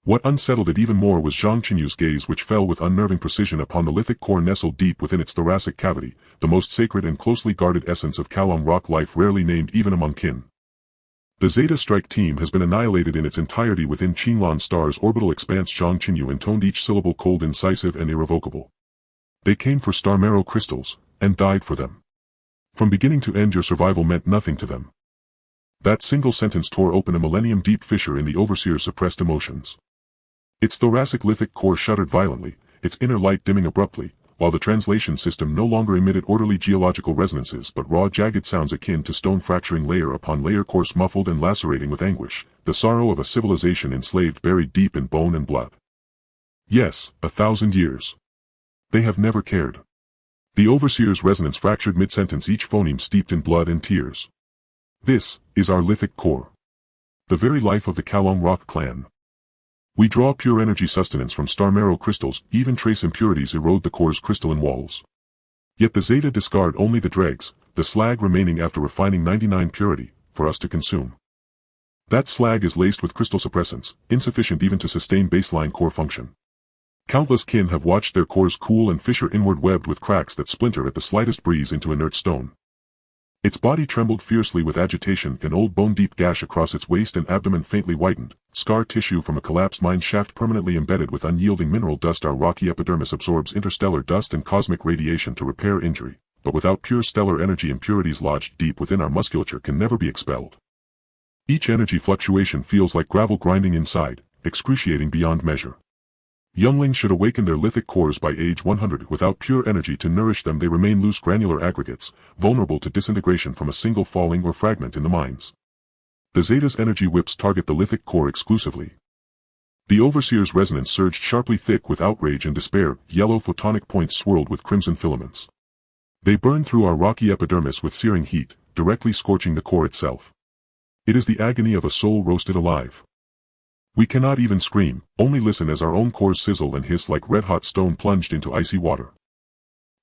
What unsettled it even more was Zhang Chenyu's gaze, which fell with unnerving precision upon the lithic core nestled deep within its thoracic cavity, the most sacred and closely guarded essence of Kalong Rock life, rarely named even among kin. The Zeta strike team has been annihilated in its entirety within Qinlan Star's orbital expanse. Zhang Chenyu intoned each syllable cold, incisive, and irrevocable. They came for star marrow crystals, and died for them. From beginning to end your survival meant nothing to them. That single sentence tore open a millennium-deep fissure in the overseer's suppressed emotions. Its thoracic lithic core shuddered violently, its inner light dimming abruptly, while the translation system no longer emitted orderly geological resonances but raw jagged sounds akin to stone fracturing layer upon layer, coarse, muffled and lacerating with anguish, the sorrow of a civilization enslaved, buried deep in bone and blood. Yes, 1,000 years. They have never cared. The overseer's resonance fractured mid-sentence, each phoneme steeped in blood and tears. This is our lithic core. The very life of the Kalong Rock Clan. We draw pure energy sustenance from star marrow crystals, even trace impurities erode the core's crystalline walls. Yet the Zeta discard only the dregs, the slag remaining after refining 99 purity, for us to consume. That slag is laced with crystal suppressants, insufficient even to sustain baseline core function. Countless kin have watched their cores cool and fissure inward, webbed with cracks that splinter at the slightest breeze into inert stone. Its body trembled fiercely with agitation, an old bone-deep gash across its waist and abdomen faintly whitened, scar tissue from a collapsed mine shaft permanently embedded with unyielding mineral dust. Our rocky epidermis absorbs interstellar dust and cosmic radiation to repair injury, but without pure stellar energy, impurities lodged deep within our musculature can never be expelled. Each energy fluctuation feels like gravel grinding inside, excruciating beyond measure. Younglings should awaken their lithic cores by age 100. Without pure energy to nourish them, they remain loose granular aggregates, vulnerable to disintegration from a single falling or fragment in the mines. The Zeta's energy whips target the lithic core exclusively. The overseer's resonance surged sharply, thick with outrage and despair, yellow photonic points swirled with crimson filaments. They burn through our rocky epidermis with searing heat, directly scorching the core itself. It is the agony of a soul roasted alive. We cannot even scream, only listen as our own cores sizzle and hiss like red-hot stone plunged into icy water.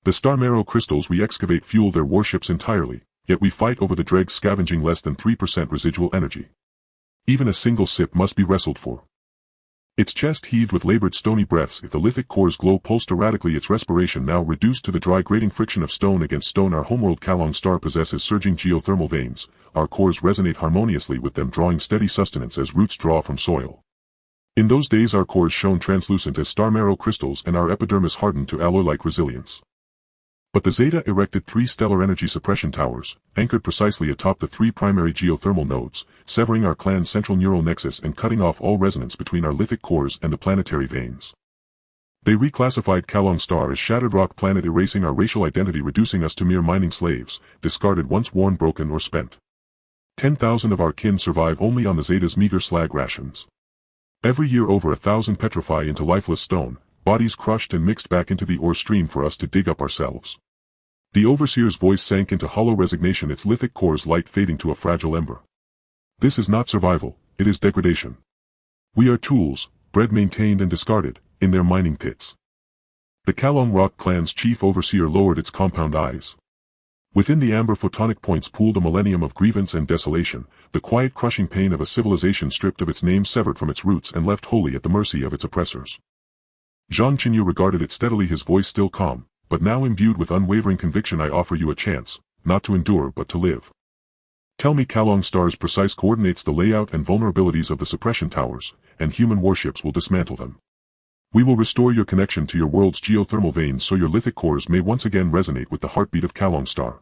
The star marrow crystals we excavate fuel their warships entirely, yet we fight over the dregs, scavenging less than 3% residual energy. Even a single sip must be wrestled for. Its chest heaved with labored stony breaths. If the lithic cores glow pulsed erratically, its respiration now reduced to the dry grating friction of stone against stone. Our homeworld Kalong Star possesses surging geothermal veins. Our cores resonate harmoniously with them, drawing steady sustenance as roots draw from soil. In those days our cores shone translucent as star marrow crystals and our epidermis hardened to alloy-like resilience. But the Zeta erected 3 stellar energy suppression towers, anchored precisely atop the 3 primary geothermal nodes, severing our clan's central neural nexus and cutting off all resonance between our lithic cores and the planetary veins. They reclassified Kalong Star as shattered rock planet, erasing our racial identity, reducing us to mere mining slaves, discarded once worn, broken, or spent. 10,000 of our kin survive only on the Zeta's meager slag rations. Every year over 1,000 petrify into lifeless stone, bodies crushed and mixed back into the ore stream for us to dig up ourselves. The overseer's voice sank into hollow resignation, its lithic core's light fading to a fragile ember. This is not survival, it is degradation. We are tools, bred, maintained and discarded, in their mining pits. The Kalong Rock Clan's chief overseer lowered its compound eyes. Within the amber photonic points pooled a millennium of grievance and desolation, the quiet crushing pain of a civilization stripped of its name, severed from its roots and left wholly at the mercy of its oppressors. Zhang Chenyu regarded it steadily, his voice still calm, but now imbued with unwavering conviction. I offer you a chance, not to endure but to live. Tell me Kalong Star's precise coordinates, the layout and vulnerabilities of the suppression towers, and human warships will dismantle them. We will restore your connection to your world's geothermal veins so your lithic cores may once again resonate with the heartbeat of Kalong Star.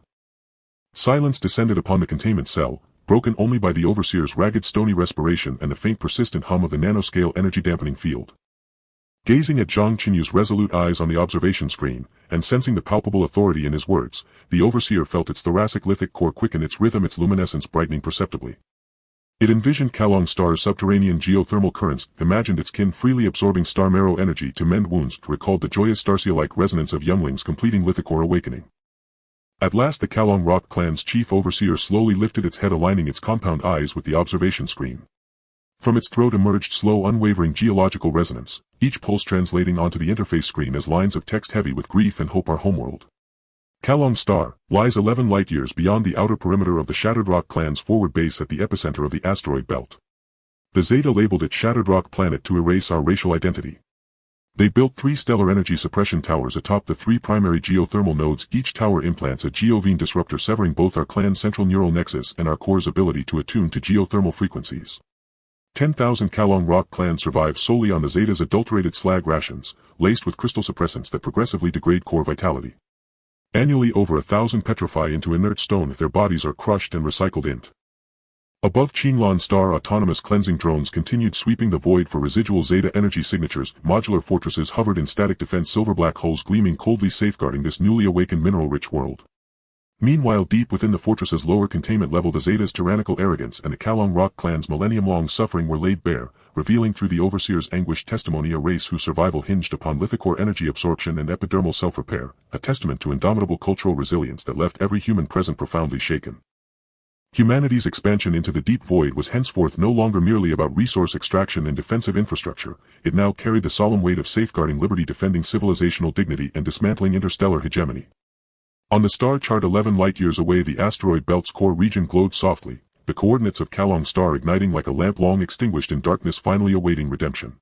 Silence descended upon the containment cell, broken only by the Overseer's ragged stony respiration and the faint persistent hum of the nanoscale energy-dampening field. Gazing at Zhang Chenyu's resolute eyes on the observation screen, and sensing the palpable authority in his words, the Overseer felt its thoracic lithic core quicken its rhythm, its luminescence brightening perceptibly. It envisioned Kalong Star's subterranean geothermal currents, imagined its kin freely absorbing star marrow energy to mend wounds, recalled the joyous Starsia-like resonance of younglings completing lithicore awakening. At last the Kalong Rock clan's chief Overseer slowly lifted its head, aligning its compound eyes with the observation screen. From its throat emerged slow, unwavering geological resonance, each pulse translating onto the interface screen as lines of text heavy with grief and hope. Our homeworld, Kalong Star, lies 11 light-years beyond the outer perimeter of the Shattered Rock clan's forward base at the epicenter of the asteroid belt. The Zeta labeled it Shattered Rock Planet to erase our racial identity. They built 3 stellar energy suppression towers atop the 3 primary geothermal nodes. Each tower implants a geovene disruptor, severing both our clan's central neural nexus and our core's ability to attune to geothermal frequencies. 10,000 Kalong Rock clan survive solely on the Zeta's adulterated slag rations, laced with crystal suppressants that progressively degrade core vitality. Annually over 1,000 petrify into inert stone. Their bodies are crushed and recycled int. Above Qinglong Star, autonomous cleansing drones continued sweeping the void for residual Zeta energy signatures. Modular fortresses hovered in static defense, silver black holes gleaming coldly, safeguarding this newly awakened mineral-rich world. Meanwhile, deep within the fortress's lower containment level, the Zeta's tyrannical arrogance and the Kalong Rock clan's millennium-long suffering were laid bare, revealing through the Overseer's anguished testimony a race whose survival hinged upon lithicore energy absorption and epidermal self-repair, a testament to indomitable cultural resilience that left every human present profoundly shaken. Humanity's expansion into the deep void was henceforth no longer merely about resource extraction and defensive infrastructure. It now carried the solemn weight of safeguarding liberty, defending civilizational dignity, and dismantling interstellar hegemony. On the star chart 11 light-years away, the asteroid belt's core region glowed softly, the coordinates of Kalong Star igniting like a lamp long extinguished in darkness, finally awaiting redemption.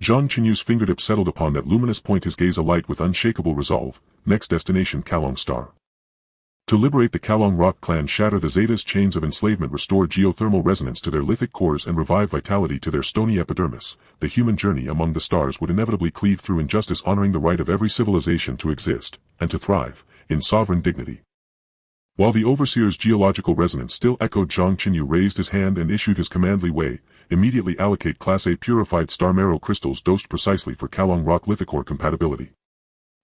Zhang Chenyu's fingertip settled upon that luminous point, his gaze alight with unshakable resolve. Next destination, Kalong Star. To liberate the Kalong Rock clan, shatter the Zeta's chains of enslavement, restore geothermal resonance to their lithic cores, and revive vitality to their stony epidermis, the human journey among the stars would inevitably cleave through injustice, honoring the right of every civilization to exist, and to thrive, in sovereign dignity. While the Overseer's geological resonance still echoed, Zhang Chenyu raised his hand and issued his command: Li Wei, immediately allocate Class A purified star marrow crystals dosed precisely for Kalong Rock lithicore compatibility.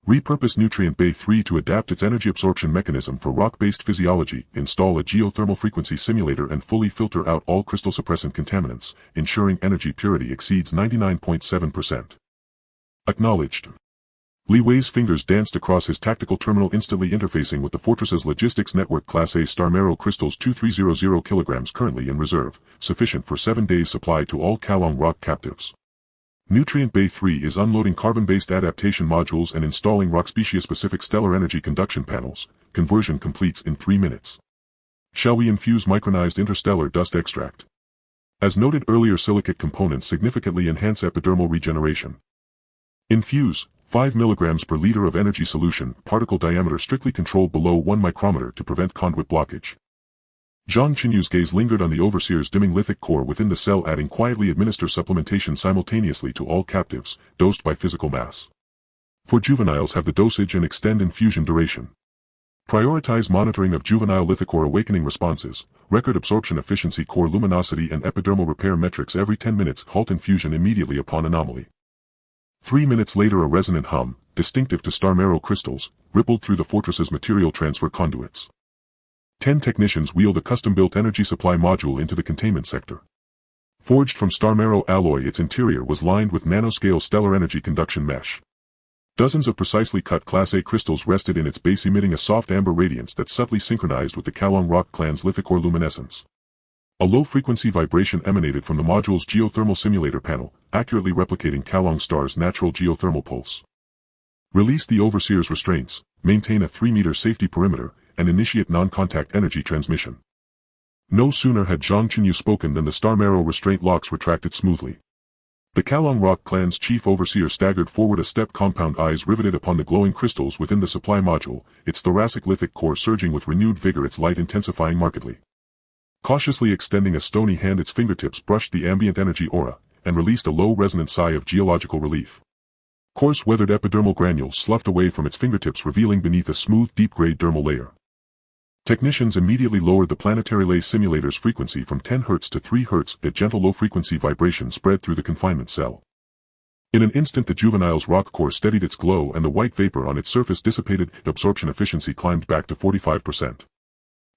Repurpose Nutrient Bay 3 to adapt its energy absorption mechanism for rock-based physiology, install a geothermal frequency simulator and fully filter out all crystal suppressant contaminants, ensuring energy purity exceeds 99.7%. Acknowledged. Li Wei's fingers danced across his tactical terminal, instantly interfacing with the fortress's logistics network. Class A star marrow crystals 2300 kilograms currently in reserve, sufficient for 7 days' supply to all Kalong Rock captives. Nutrient Bay 3 is unloading carbon-based adaptation modules and installing rock species-specific stellar energy conduction panels. Conversion completes in 3 minutes. Shall we infuse micronized interstellar dust extract? As noted earlier, silicate components significantly enhance epidermal regeneration. Infuse 5 mg per liter of energy solution, particle diameter strictly controlled below 1 micrometer to prevent conduit blockage. Zhang Chenyu's gaze lingered on the Overseer's dimming lithic core within the cell, adding quietly: administer supplementation simultaneously to all captives, dosed by physical mass. For juveniles, have the dosage and extend infusion duration. Prioritize monitoring of juvenile lithicore awakening responses, record absorption efficiency, core luminosity and epidermal repair metrics every 10 minutes, halt infusion immediately upon anomaly. 3 minutes later, a resonant hum, distinctive to star marrow crystals, rippled through the fortress's material transfer conduits. 10 technicians wheeled a custom-built energy supply module into the containment sector. Forged from star marrow alloy, its interior was lined with nanoscale stellar energy conduction mesh. Dozens of precisely cut Class A crystals rested in its base, emitting a soft amber radiance that subtly synchronized with the Kalong Rock clan's lithicore luminescence. A low-frequency vibration emanated from the module's geothermal simulator panel, accurately replicating Kalong Star's natural geothermal pulse. Release the Overseer's restraints, maintain a 3-meter safety perimeter, and initiate non-contact energy transmission. No sooner had Zhang Chenyu spoken than the star marrow restraint locks retracted smoothly. The Kalong Rock Clan's chief overseer staggered forward a step, compound eyes riveted upon the glowing crystals within the supply module, its thoracic lithic core surging with renewed vigor, its light intensifying markedly. Cautiously extending a stony hand, its fingertips brushed the ambient energy aura, and released a low resonant sigh of geological relief. Coarse weathered epidermal granules sloughed away from its fingertips, revealing beneath a smooth deep-grade dermal layer. Technicians immediately lowered the planetary lay simulator's frequency from 10 Hz to 3 Hz. A gentle low-frequency vibration spread through the confinement cell. In an instant the juvenile's rock core steadied its glow and the white vapor on its surface dissipated. Absorption efficiency climbed back to 45%.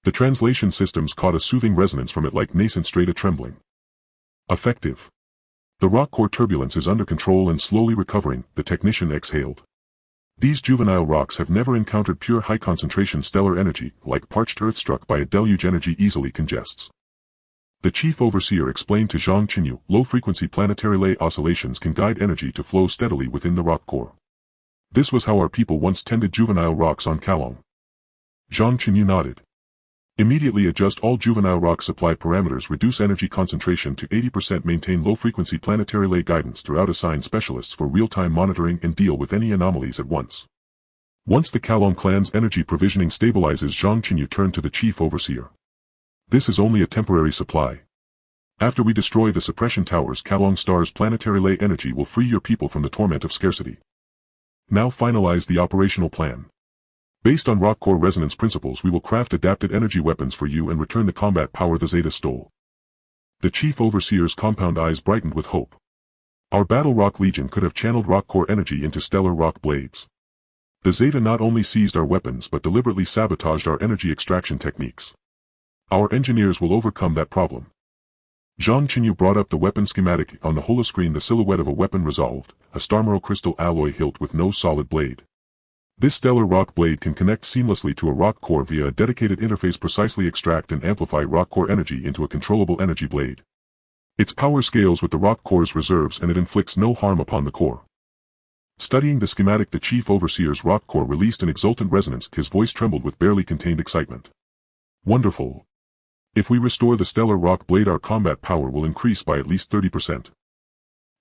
The translation systems caught a soothing resonance from it like nascent strata trembling. Effective. The rock core turbulence is under control and slowly recovering, the technician exhaled. These juvenile rocks have never encountered pure high-concentration stellar energy, like parched earth struck by a deluge. Energy easily congests. The chief overseer explained to Zhang Chenyu, low-frequency planetary lay oscillations can guide energy to flow steadily within the rock core. This was how our people once tended juvenile rocks on Kalong. Zhang Chenyu nodded. Immediately adjust all juvenile rock supply parameters, reduce energy concentration to 80%, maintain low-frequency planetary lay guidance throughout, assign specialists for real-time monitoring and deal with any anomalies at once. Once the Kalong clan's energy provisioning stabilizes, Zhang Chenyu turned to the chief overseer. This is only a temporary supply. After we destroy the suppression towers, Kalong Star's planetary lay energy will free your people from the torment of scarcity. Now finalize the operational plan. Based on rock core resonance principles, we will craft adapted energy weapons for you and return the combat power the Zeta stole. The chief overseer's compound eyes brightened with hope. Our Battle Rock Legion could have channeled rock core energy into stellar rock blades. The Zeta not only seized our weapons but deliberately sabotaged our energy extraction techniques. Our engineers will overcome that problem. Zhang Chenyu brought up the weapon schematic. On the holoscreen, the silhouette of a weapon resolved, a starmeral crystal alloy hilt with no solid blade. This stellar rock blade can connect seamlessly to a rock core via a dedicated interface, precisely extract and amplify rock core energy into a controllable energy blade. Its power scales with the rock core's reserves and it inflicts no harm upon the core. Studying the schematic, the chief overseer's rock core released an exultant resonance. His voice trembled with barely contained excitement. Wonderful. If we restore the stellar rock blade, our combat power will increase by at least 30%.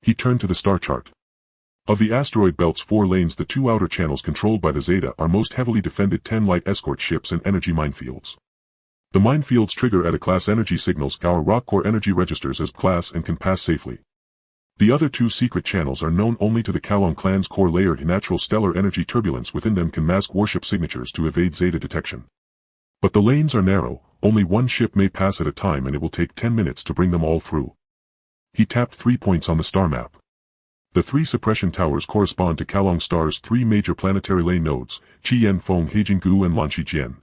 He turned to the star chart. Of the asteroid belt's 4 lanes, the 2 outer channels controlled by the Zeta are most heavily defended: 10 light escort ships and energy minefields. The minefields trigger at a class energy signals. Our rock core energy registers as class and can pass safely. The other 2 secret channels are known only to the Kalong clan's core layer. Natural stellar energy turbulence within them can mask warship signatures to evade Zeta detection. But the lanes are narrow, only 1 ship may pass at a time, and it will take 10 minutes to bring them all through. He tapped 3 points on the star map. The 3 suppression towers correspond to Kalong Star's 3 major planetary lay nodes, Qian Feng, Heijinggu and Lanqijian.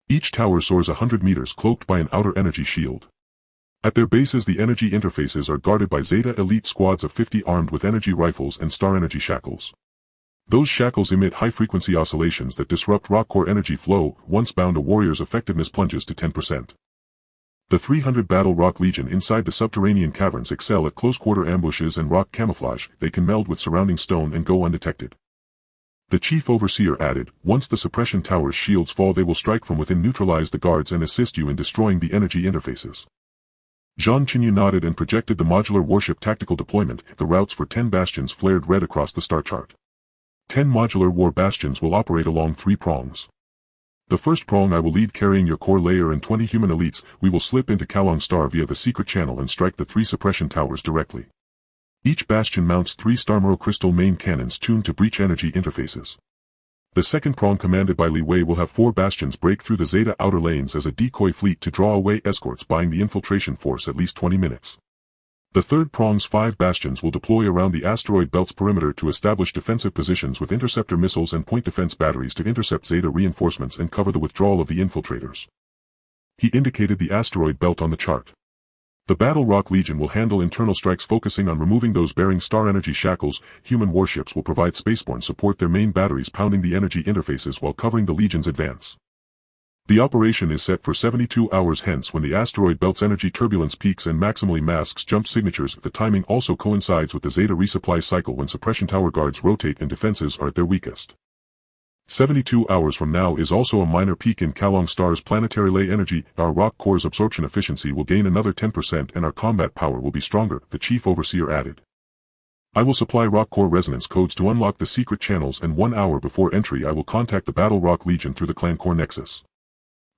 Each tower soars 100 meters, cloaked by an outer energy shield. At their bases, the energy interfaces are guarded by Zeta elite squads of 50 armed with energy rifles and star energy shackles. Those shackles emit high-frequency oscillations that disrupt rock core energy flow. Once bound, a warrior's effectiveness plunges to 10%. The 300 Battle Rock Legion inside the subterranean caverns excel at close-quarter ambushes and rock camouflage. They can meld with surrounding stone and go undetected. The chief overseer added, once the suppression tower's shields fall, they will strike from within, neutralize the guards and assist you in destroying the energy interfaces. Zhang Chenyu nodded and projected the modular warship tactical deployment. The routes for 10 bastions flared red across the star chart. 10 modular war bastions will operate along 3 prongs. The first prong I will lead, carrying your core layer and 20 human elites. We will slip into Kalong Star via the secret channel and strike the 3 suppression towers directly. Each bastion mounts 3 starmeral crystal main cannons tuned to breach energy interfaces. The second prong, commanded by Li Wei, will have 4 bastions break through the Zeta outer lanes as a decoy fleet to draw away escorts, buying the infiltration force at least 20 minutes. The third prong's 5 bastions will deploy around the asteroid belt's perimeter to establish defensive positions with interceptor missiles and point defense batteries to intercept Zeta reinforcements and cover the withdrawal of the infiltrators. He indicated the asteroid belt on the chart. The Battle Rock Legion will handle internal strikes, focusing on removing those bearing star energy shackles. Human warships will provide spaceborne support, their main batteries pounding the energy interfaces while covering the Legion's advance. The operation is set for 72 hours hence, when the asteroid belt's energy turbulence peaks and maximally masks jump signatures. The timing also coincides with the Zeta resupply cycle, when suppression tower guards rotate and defenses are at their weakest. 72 hours from now is also a minor peak in Kalong Star's planetary lay energy. Our rock core's absorption efficiency will gain another 10% and our combat power will be stronger, the chief overseer added. I will supply rock core resonance codes to unlock the secret channels, and 1 hour before entry I will contact the Battle Rock Legion through the clan core nexus.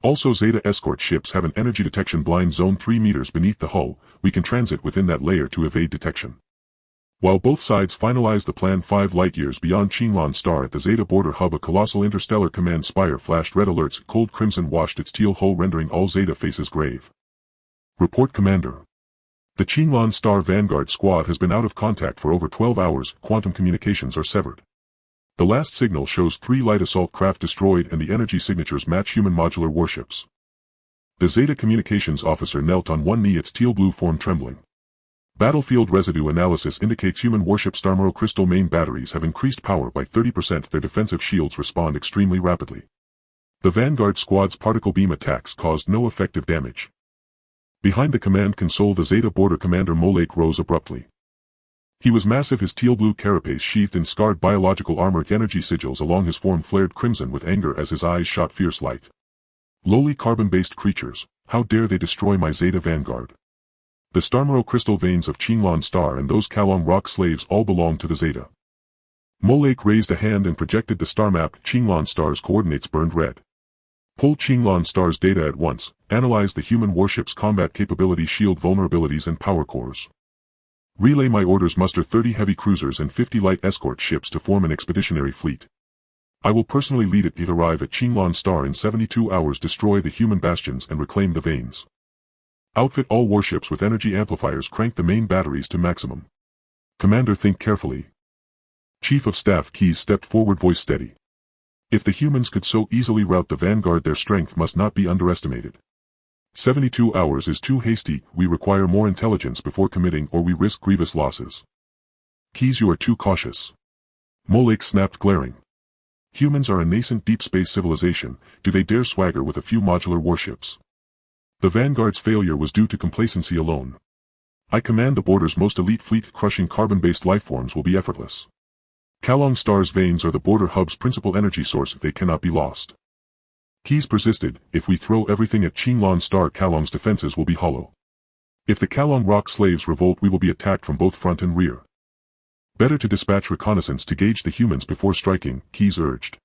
Also, Zeta escort ships have an energy detection blind zone 3 meters beneath the hull. We can transit within that layer to evade detection. While both sides finalize the plan 5 light-years beyond Qinglan Star at the Zeta border hub, a colossal interstellar command spire flashed red alerts. Cold crimson washed its teal hull, rendering all Zeta faces grave. Report, Commander. The Qinglan Star Vanguard squad has been out of contact for over 12 hours. Quantum communications are severed. The last signal shows 3 light assault craft destroyed, and the energy signatures match human modular warships. The Zeta communications officer knelt on one knee, its teal blue form trembling. Battlefield residue analysis indicates human warship Starmero crystal main batteries have increased power by 30%. Their defensive shields respond extremely rapidly. The Vanguard squad's particle beam attacks caused no effective damage. Behind the command console, the Zeta border commander Molake rose abruptly. He was massive, his teal blue carapace sheathed in scarred biological armor. Energy sigils along his form flared crimson with anger as his eyes shot fierce light. Lowly carbon-based creatures, how dare they destroy my Zeta Vanguard? The Starmero crystal veins of Qinglan Star and those Kalong rock slaves all belong to the Zeta. Molake raised a hand and projected the star map. Qinglan Star's coordinates burned red. Pull Qinglan Star's data at once. Analyze the human warship's combat capability, shield vulnerabilities and power cores. Relay my orders. Muster 30 heavy cruisers and 50 light escort ships to form an expeditionary fleet. I will personally lead it. Arrive at Qinglan Star in 72 hours. Destroy the human bastions and reclaim the veins. Outfit all warships with energy amplifiers. Crank the main batteries to maximum. Commander, think carefully. Chief of Staff Keyes stepped forward, voice steady. If the humans could so easily rout the Vanguard, their strength must not be underestimated. 72 hours is too hasty. We require more intelligence before committing, or we risk grievous losses. Keyes, you are too cautious. Molake snapped, glaring. Humans are a nascent deep space civilization. Do they dare swagger with a few modular warships? The Vanguard's failure was due to complacency alone. I command the border's most elite fleet. Crushing carbon-based lifeforms will be effortless. Kalong Star's veins are the border hub's principal energy source. They cannot be lost. Keyes persisted. If we throw everything at Qinglan Star, Kalong's defenses will be hollow. If the Kalong rock slaves revolt, we will be attacked from both front and rear. Better to dispatch reconnaissance to gauge the humans before striking, Keyes urged.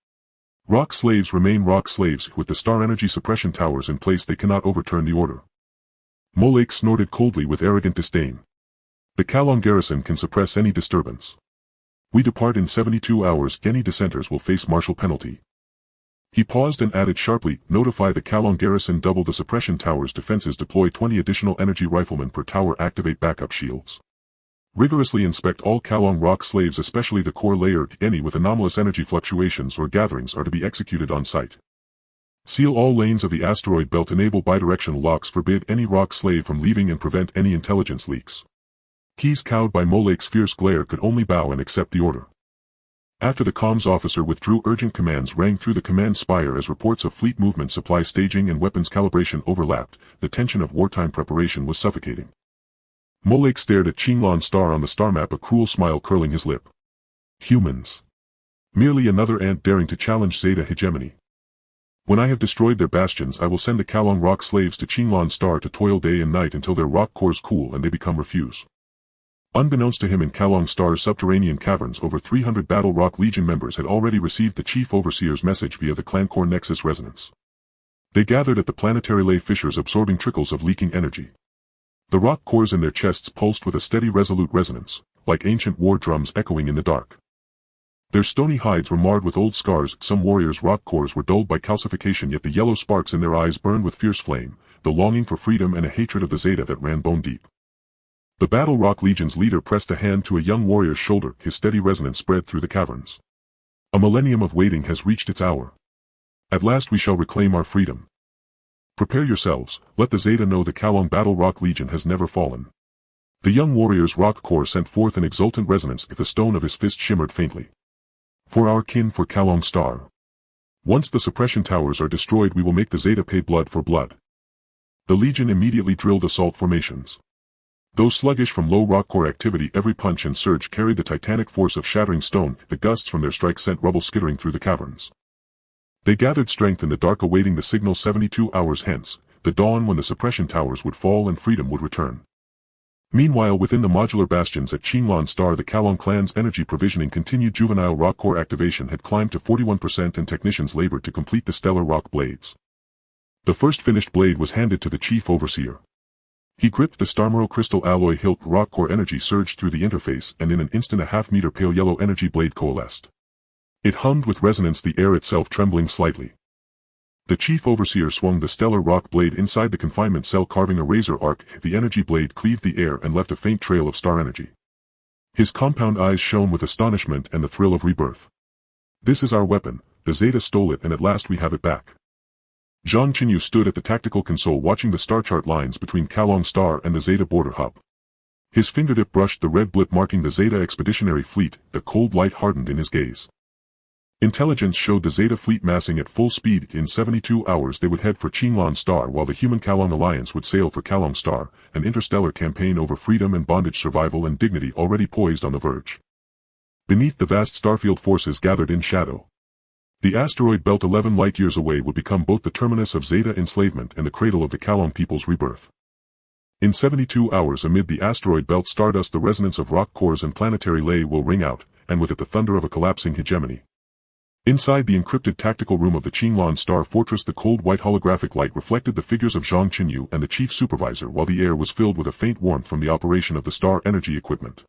Rock slaves remain rock slaves. With the star energy suppression towers in place, they cannot overturn the order. Molake snorted coldly with arrogant disdain. The Kalong garrison can suppress any disturbance. We depart in 72 hours. Any dissenters will face martial penalty. He paused and added sharply, notify the Kalong garrison. Double the suppression tower's defenses. Deploy 20 additional energy riflemen per tower. Activate backup shields. Rigorously inspect all Kalong rock slaves, especially the core layer. Any with anomalous energy fluctuations or gatherings are to be executed on site. Seal all lanes of the asteroid belt. Enable bidirectional locks. Forbid any rock slave from leaving and prevent any intelligence leaks. Keyes, cowed by Molake's fierce glare, could only bow and accept the order. After the comms officer withdrew, urgent commands rang through the command spire as reports of fleet movement, supply staging and weapons calibration overlapped. The tension of wartime preparation was suffocating. Molake stared at Qinglan Star on the star map, a cruel smile curling his lip. Humans. Merely another ant daring to challenge Zeta hegemony. When I have destroyed their bastions, I will send the Kalong rock slaves to Qinglan Star to toil day and night until their rock cores cool and they become refuse. Unbeknownst to him, in Kalong Star's subterranean caverns, over 300 Battle Rock Legion members had already received the Chief Overseer's message via the clan core nexus resonance. They gathered at the planetary lay fissures, absorbing trickles of leaking energy. The rock cores in their chests pulsed with a steady, resolute resonance, like ancient war drums echoing in the dark. Their stony hides were marred with old scars. Some warriors' rock cores were dulled by calcification, yet the yellow sparks in their eyes burned with fierce flame, the longing for freedom and a hatred of the Zeta that ran bone deep. The Battle Rock Legion's leader pressed a hand to a young warrior's shoulder. His steady resonance spread through the caverns. A millennium of waiting has reached its hour. At last we shall reclaim our freedom. Prepare yourselves, let the Zeta know the Kalong Battle Rock Legion has never fallen. The young warrior's rock core sent forth an exultant resonance. The stone of his fist shimmered faintly. For our kin, for Kalong Star. Once the suppression towers are destroyed, we will make the Zeta pay blood for blood. The Legion immediately drilled assault formations. Though sluggish from low rock core activity, every punch and surge carried the titanic force of shattering stone. The gusts from their strike sent rubble skittering through the caverns. They gathered strength in the dark, awaiting the signal 72 hours hence, the dawn when the suppression towers would fall and freedom would return. Meanwhile, within the modular bastions at Qinglan Star, the Kalong clan's energy provisioning continued. Juvenile rock core activation had climbed to 41% and technicians labored to complete the stellar rock blades. The first finished blade was handed to the chief overseer. He gripped the Starmero crystal alloy hilt. Rock core energy surged through the interface, and in an instant a half-meter pale yellow energy blade coalesced. It hummed with resonance, the air itself trembling slightly. The chief overseer swung the stellar rock blade inside the confinement cell, carving a razor arc. The energy blade cleaved the air and left a faint trail of star energy. His compound eyes shone with astonishment and the thrill of rebirth. "This is our weapon. The Zeta stole it, and at last we have it back." Zhang Chenyu stood at the tactical console watching the star chart lines between Kalong Star and the Zeta border hub. His fingertip brushed the red blip marking the Zeta expeditionary fleet. The cold light hardened in his gaze. Intelligence showed the Zeta fleet massing at full speed. In 72 hours they would head for Qinglan Star, while the Human Kalong Alliance would sail for Kalong Star, an interstellar campaign over freedom and bondage, survival and dignity already poised on the verge. Beneath, the vast starfield forces gathered in shadow. The asteroid belt 11 light-years away would become both the terminus of Zeta enslavement and the cradle of the Kalong people's rebirth. In 72 hours, amid the asteroid belt stardust, the resonance of rock cores and planetary lay will ring out, and with it the thunder of a collapsing hegemony. Inside the encrypted tactical room of the Qinglan Star Fortress, the cold white holographic light reflected the figures of Zhang Chenyu and the chief supervisor, while the air was filled with a faint warmth from the operation of the star energy equipment.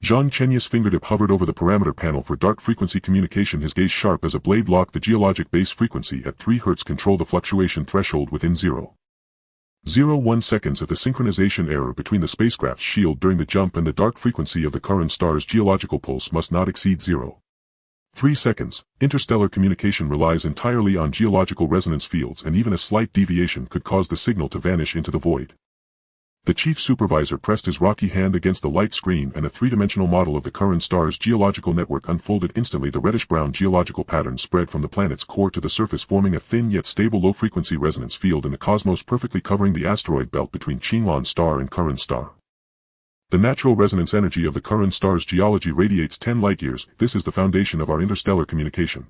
Zhang Chenyu's fingertip hovered over the parameter panel for dark frequency communication, his gaze sharp as a blade locked. The geologic base frequency at 3 Hz controlled the fluctuation threshold within 0.01 seconds of the synchronization error between the spacecraft's shield during the jump and the dark frequency of the current star's geological pulse must not exceed 0.3 seconds. Interstellar communication relies entirely on geological resonance fields, and even a slight deviation could cause the signal to vanish into the void. The chief supervisor pressed his rocky hand against the light screen, and a three-dimensional model of the current star's geological network unfolded instantly. The reddish-brown geological pattern spread from the planet's core to the surface, forming a thin yet stable low-frequency resonance field in the cosmos, perfectly covering the asteroid belt between Qinglan Star and current star. The natural resonance energy of the current star's geology radiates 10 light-years. This is the foundation of our interstellar communication.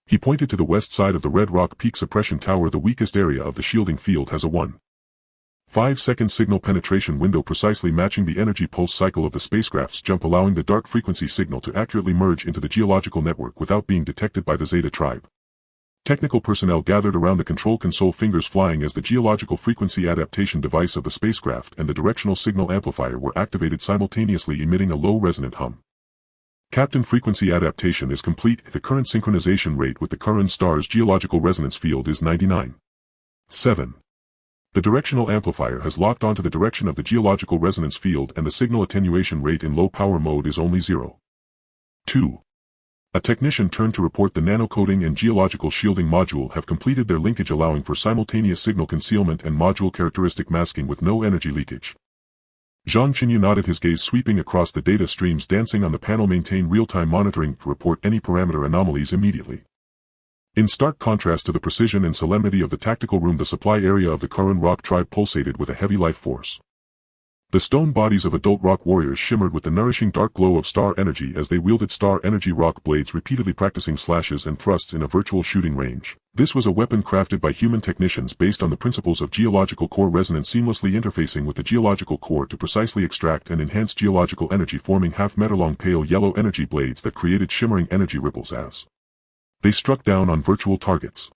He pointed to the west side of the Red Rock Peak Suppression Tower. The weakest area of the shielding field has a 1.5-second signal penetration window, precisely matching the energy pulse cycle of the spacecraft's jump, allowing the dark frequency signal to accurately merge into the geological network without being detected by the Zeta tribe. Technical personnel gathered around the control console, fingers flying as the geological frequency adaptation device of the spacecraft and the directional signal amplifier were activated simultaneously, emitting a low resonant hum. Captain, frequency adaptation is complete. The current synchronization rate with the current star's geological resonance field is 99.7. The directional amplifier has locked onto the direction of the geological resonance field, and the signal attenuation rate in low power mode is only 0.2. A technician turned to report the nanocoding and geological shielding module have completed their linkage, allowing for simultaneous signal concealment and module characteristic masking with no energy leakage. Zhang Chenyu nodded, his gaze sweeping across the data streams dancing on the panel. Maintain real-time monitoring to report any parameter anomalies immediately. In stark contrast to the precision and solemnity of the tactical room, the supply area of the Curran rock tribe pulsated with a heavy life force. The stone bodies of adult rock warriors shimmered with the nourishing dark glow of star energy as they wielded star energy rock blades, repeatedly practicing slashes and thrusts in a virtual shooting range. This was a weapon crafted by human technicians based on the principles of geological core resonance, seamlessly interfacing with the geological core to precisely extract and enhance geological energy, forming half-meter-long pale yellow energy blades that created shimmering energy ripples as they struck down on virtual targets.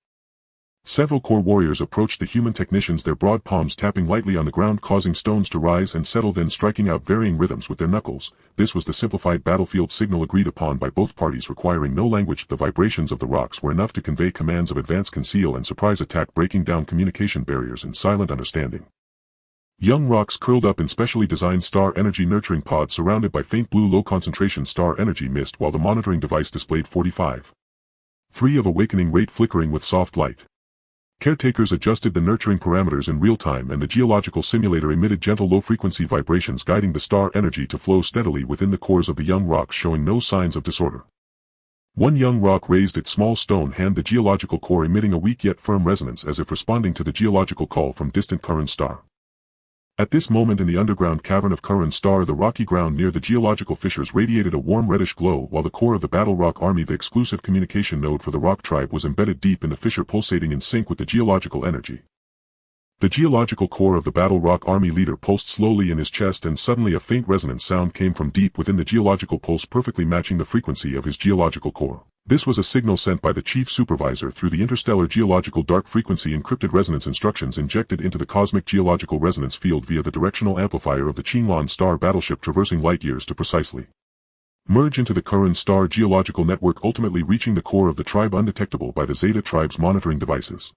Several core warriors approached the human technicians, their broad palms tapping lightly on the ground, causing stones to rise and settle, then striking out varying rhythms with their knuckles. This was the simplified battlefield signal agreed upon by both parties, requiring no language. The vibrations of the rocks were enough to convey commands of advance, conceal, and surprise attack, breaking down communication barriers in silent understanding. Young rocks curled up in specially designed star energy nurturing pods surrounded by faint blue low-concentration star energy mist, while the monitoring device displayed 45.3 of awakening rate, flickering with soft light. Caretakers adjusted the nurturing parameters in real time, and the geological simulator emitted gentle low-frequency vibrations, guiding the star energy to flow steadily within the cores of the young rocks, showing no signs of disorder. One young rock raised its small stone hand, the geological core emitting a weak yet firm resonance as if responding to the geological call from distant Curran Star. At this moment, in the underground cavern of Curran Star, the rocky ground near the geological fissures radiated a warm reddish glow, while the core of the Battle Rock Army, the exclusive communication node for the rock tribe, was embedded deep in the fissure, pulsating in sync with the geological energy. The geological core of the Battle Rock Army leader pulsed slowly in his chest, and suddenly a faint resonant sound came from deep within the geological pulse, perfectly matching the frequency of his geological core. This was a signal sent by the chief supervisor through the interstellar geological dark frequency encrypted resonance instructions injected into the cosmic geological resonance field via the directional amplifier of the Qinglan star battleship, traversing light years to precisely merge into the Curran star geological network, ultimately reaching the core of the tribe undetectable by the Zeta tribe's monitoring devices.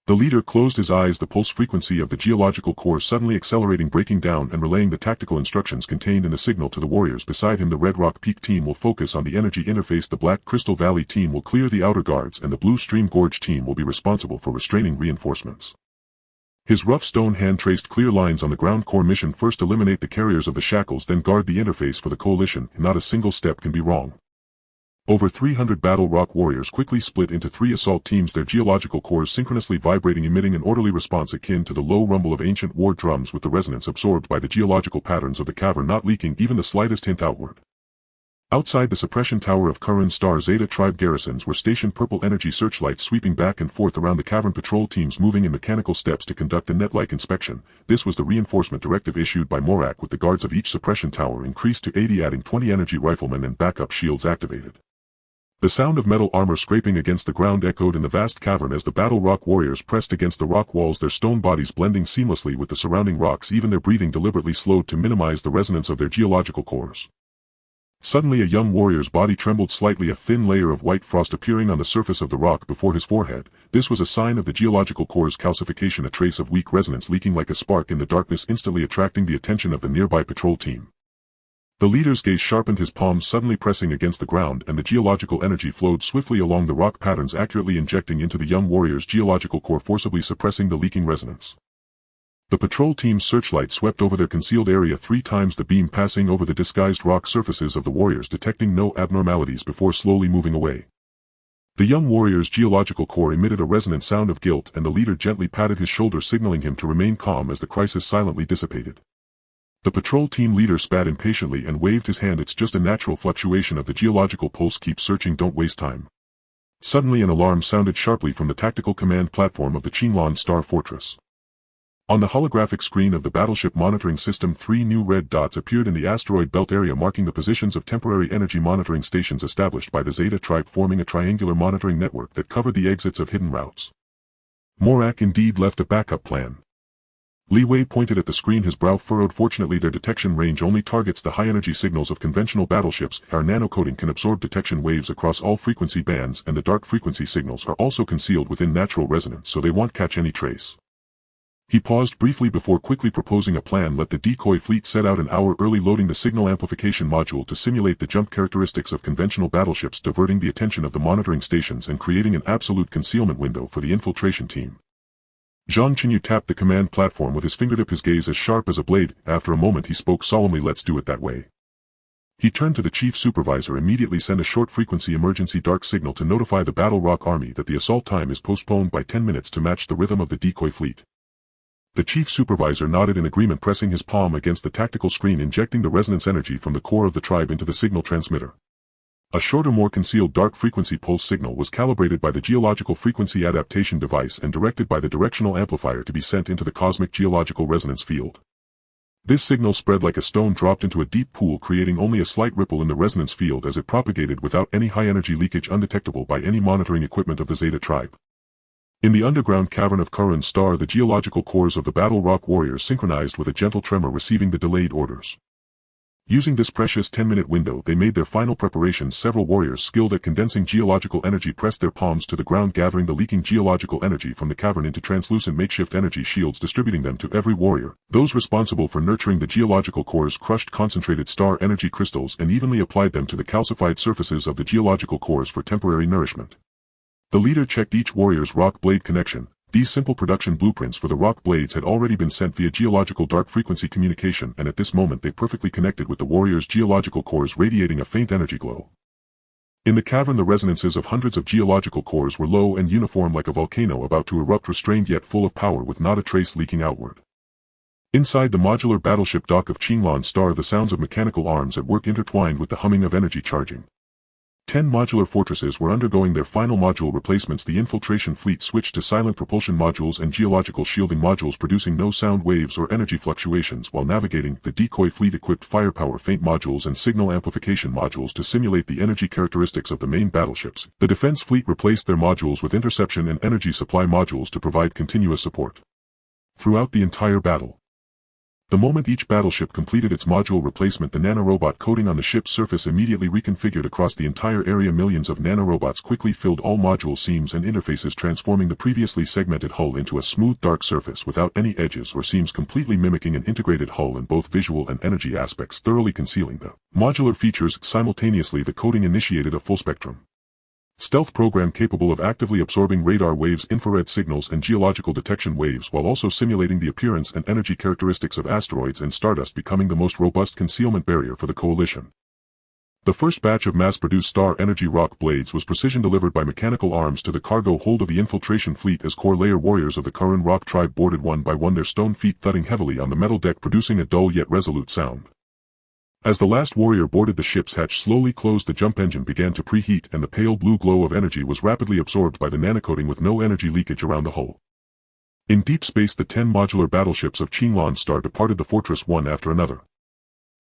The leader closed his eyes, the pulse frequency of the geological core suddenly accelerating, breaking down and relaying the tactical instructions contained in the signal to the warriors beside him. The Red Rock Peak team will focus on the energy interface, the Black Crystal Valley team will clear the outer guards, and the Blue Stream Gorge team will be responsible for restraining reinforcements. His rough stone hand traced clear lines on the ground core mission: first eliminate the carriers of the shackles, then guard the interface for the coalition. Not a single step can be wrong. Over 300 Battle Rock warriors quickly split into 3 assault teams, their geological cores synchronously vibrating, emitting an orderly response akin to the low rumble of ancient war drums, with the resonance absorbed by the geological patterns of the cavern, not leaking even the slightest hint outward. Outside the suppression tower of Curran Star Zeta tribe garrisons were stationed purple energy searchlights sweeping back and forth around the cavern, patrol teams moving in mechanical steps to conduct a net-like inspection. This was the reinforcement directive issued by Morak, with the guards of each suppression tower increased to 80, adding 20 energy riflemen and backup shields activated. The sound of metal armor scraping against the ground echoed in the vast cavern as the Battle Rock warriors pressed against the rock walls, their stone bodies blending seamlessly with the surrounding rocks, even their breathing deliberately slowed to minimize the resonance of their geological cores. Suddenly a young warrior's body trembled slightly, a thin layer of white frost appearing on the surface of the rock before his forehead. This was a sign of the geological core's calcification, a trace of weak resonance leaking like a spark in the darkness, instantly attracting the attention of the nearby patrol team. The leader's gaze sharpened, his palms suddenly pressing against the ground, and the geological energy flowed swiftly along the rock patterns, accurately injecting into the young warrior's geological core, forcibly suppressing the leaking resonance. The patrol team's searchlight swept over their concealed area 3 times, the beam passing over the disguised rock surfaces of the warriors, detecting no abnormalities before slowly moving away. The young warrior's geological core emitted a resonant sound of guilt, and the leader gently patted his shoulder, signaling him to remain calm as the crisis silently dissipated. The patrol team leader spat impatiently and waved his hand. It's just a natural fluctuation of the geological pulse. Keep searching, don't waste time. Suddenly an alarm sounded sharply from the tactical command platform of the Qinglan Star Fortress. On the holographic screen of the battleship monitoring system, 3 new red dots appeared in the asteroid belt area, marking the positions of temporary energy monitoring stations established by the Zeta tribe, forming a triangular monitoring network that covered the exits of hidden routes. Morak indeed left a backup plan. Li Wei pointed at the screen, his brow furrowed. Fortunately, their detection range only targets the high-energy signals of conventional battleships. Our nanocoating can absorb detection waves across all frequency bands, and the dark frequency signals are also concealed within natural resonance, so they won't catch any trace. He paused briefly before quickly proposing a plan. Let the decoy fleet set out an hour early, loading the signal amplification module to simulate the jump characteristics of conventional battleships, diverting the attention of the monitoring stations and creating an absolute concealment window for the infiltration team. Zhang Chenyu tapped the command platform with his fingertip, his gaze as sharp as a blade. After a moment he spoke solemnly, let's do it that way. He turned to the chief supervisor, immediately send a short-frequency emergency dark signal to notify the Battle Rock Army that the assault time is postponed by 10 minutes to match the rhythm of the decoy fleet. The chief supervisor nodded in agreement, pressing his palm against the tactical screen, injecting the resonance energy from the core of the tribe into the signal transmitter. A shorter, more concealed dark frequency pulse signal was calibrated by the geological frequency adaptation device and directed by the directional amplifier to be sent into the cosmic geological resonance field. This signal spread like a stone dropped into a deep pool, creating only a slight ripple in the resonance field as it propagated without any high-energy leakage, undetectable by any monitoring equipment of the Zeta tribe. In the underground cavern of Curran Star, the geological cores of the Battle Rock warriors synchronized with a gentle tremor, receiving the delayed orders. Using this precious 10-minute window, they made their final preparations. Several warriors skilled at condensing geological energy pressed their palms to the ground, gathering the leaking geological energy from the cavern into translucent makeshift energy shields, distributing them to every warrior. Those responsible for nurturing the geological cores crushed concentrated star energy crystals and evenly applied them to the calcified surfaces of the geological cores for temporary nourishment. The leader checked each warrior's rock blade connection. These simple production blueprints for the rock blades had already been sent via geological dark frequency communication, and at this moment they perfectly connected with the warrior's geological cores, radiating a faint energy glow. In the cavern, the resonances of hundreds of geological cores were low and uniform, like a volcano about to erupt, restrained yet full of power, with not a trace leaking outward. Inside the modular battleship dock of Qinglan Star, the sounds of mechanical arms at work intertwined with the humming of energy charging. 10 modular fortresses were undergoing their final module replacements. The infiltration fleet switched to silent propulsion modules and geological shielding modules, producing no sound waves or energy fluctuations while navigating. The decoy fleet equipped firepower feint modules and signal amplification modules to simulate the energy characteristics of the main battleships. The defense fleet replaced their modules with interception and energy supply modules to provide continuous support throughout the entire battle. The moment each battleship completed its module replacement, the nanorobot coating on the ship's surface immediately reconfigured across the entire area. Millions of nanorobots quickly filled all module seams and interfaces, transforming the previously segmented hull into a smooth dark surface without any edges or seams, completely mimicking an integrated hull in both visual and energy aspects, thoroughly concealing the modular features. Simultaneously, the coating initiated a full-spectrum stealth program capable of actively absorbing radar waves, infrared signals, and geological detection waves, while also simulating the appearance and energy characteristics of asteroids and stardust, becoming the most robust concealment barrier for the coalition. The first batch of mass-produced Star Energy rock blades was precision delivered by mechanical arms to the cargo hold of the infiltration fleet as core layer warriors of the Karen rock tribe boarded one by one, their stone feet thudding heavily on the metal deck, producing a dull yet resolute sound. As the last warrior boarded, the ship's hatch slowly closed, the jump engine began to preheat, and the pale blue glow of energy was rapidly absorbed by the nanocoating with no energy leakage around the hull. In deep space, the 10 modular battleships of Qinglan Star departed the fortress one after another.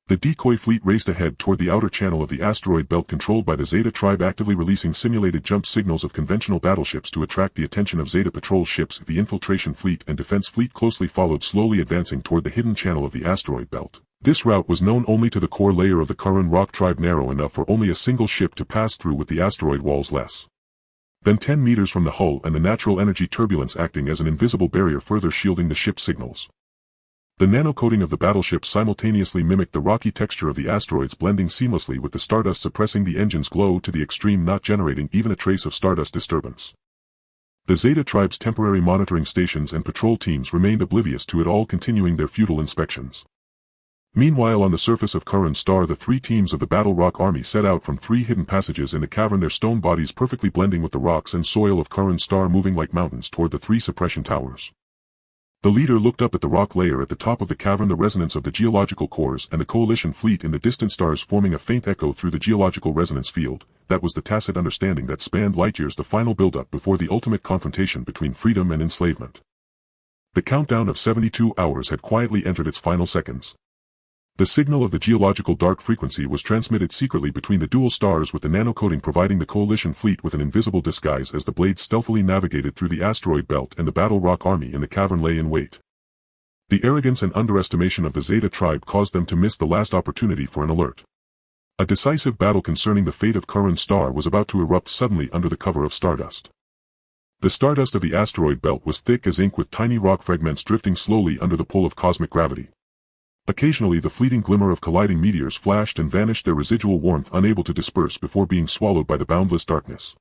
The decoy fleet raced ahead toward the outer channel of the asteroid belt, controlled by the Zeta tribe, actively releasing simulated jump signals of conventional battleships to attract the attention of Zeta patrol ships. The infiltration fleet and defense fleet closely followed, slowly advancing toward the hidden channel of the asteroid belt. This route was known only to the core layer of the Karen rock tribe, narrow enough for only a single ship to pass through, with the asteroid walls less than 10 meters from the hull and the natural energy turbulence acting as an invisible barrier, further shielding the ship's signals. The nanocoating of the battleship simultaneously mimicked the rocky texture of the asteroids, blending seamlessly with the stardust, suppressing the engine's glow to the extreme, not generating even a trace of stardust disturbance. The Zeta tribe's temporary monitoring stations and patrol teams remained oblivious to it all, continuing their futile inspections. Meanwhile, on the surface of Karen Star, the three teams of the Battle Rock Army set out from three hidden passages in the cavern, their stone bodies perfectly blending with the rocks and soil of Karen Star, moving like mountains toward the three suppression towers. The leader looked up at the rock layer at the top of the cavern, the resonance of the geological cores and the coalition fleet in the distant stars forming a faint echo through the geological resonance field. That was the tacit understanding that spanned light years, the final buildup before the ultimate confrontation between freedom and enslavement. The countdown of 72 hours had quietly entered its final seconds. The signal of the geological dark frequency was transmitted secretly between the dual stars, with the nanocoating providing the coalition fleet with an invisible disguise as the blades stealthily navigated through the asteroid belt, and the Battle Rock Army in the cavern lay in wait. The arrogance and underestimation of the Zeta tribe caused them to miss the last opportunity for an alert. A decisive battle concerning the fate of Karen Star was about to erupt suddenly under the cover of stardust. The stardust of the asteroid belt was thick as ink, with tiny rock fragments drifting slowly under the pull of cosmic gravity. Occasionally, the fleeting glimmer of colliding meteors flashed and vanished, their residual warmth unable to disperse before being swallowed by the boundless darkness.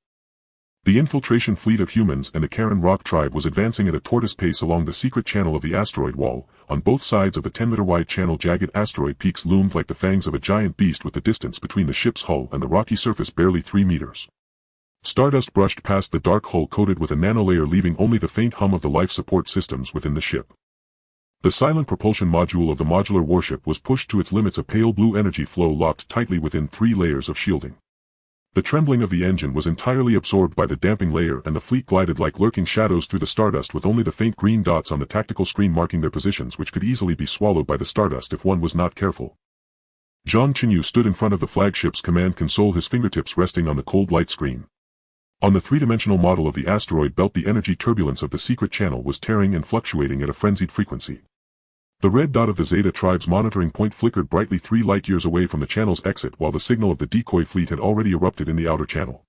The infiltration fleet of humans and the Karen rock tribe was advancing at a tortoise pace along the secret channel of the asteroid wall. On both sides of the 10-meter-wide channel, jagged asteroid peaks loomed like the fangs of a giant beast, with the distance between the ship's hull and the rocky surface barely 3 meters. Stardust brushed past the dark hull coated with a nanolayer, leaving only the faint hum of the life support systems within the ship. The silent propulsion module of the modular warship was pushed to its limits, a pale blue energy flow locked tightly within 3 layers of shielding. The trembling of the engine was entirely absorbed by the damping layer, and the fleet glided like lurking shadows through the stardust, with only the faint green dots on the tactical screen marking their positions, which could easily be swallowed by the stardust if one was not careful. Zhang Chenyu stood in front of the flagship's command console, his fingertips resting on the cold light screen. On the three-dimensional model of the asteroid belt, the energy turbulence of the secret channel was tearing and fluctuating at a frenzied frequency. The red dot of the Zeta tribe's monitoring point flickered brightly 3 light-years away from the channel's exit, while the signal of the decoy fleet had already erupted in the outer channel.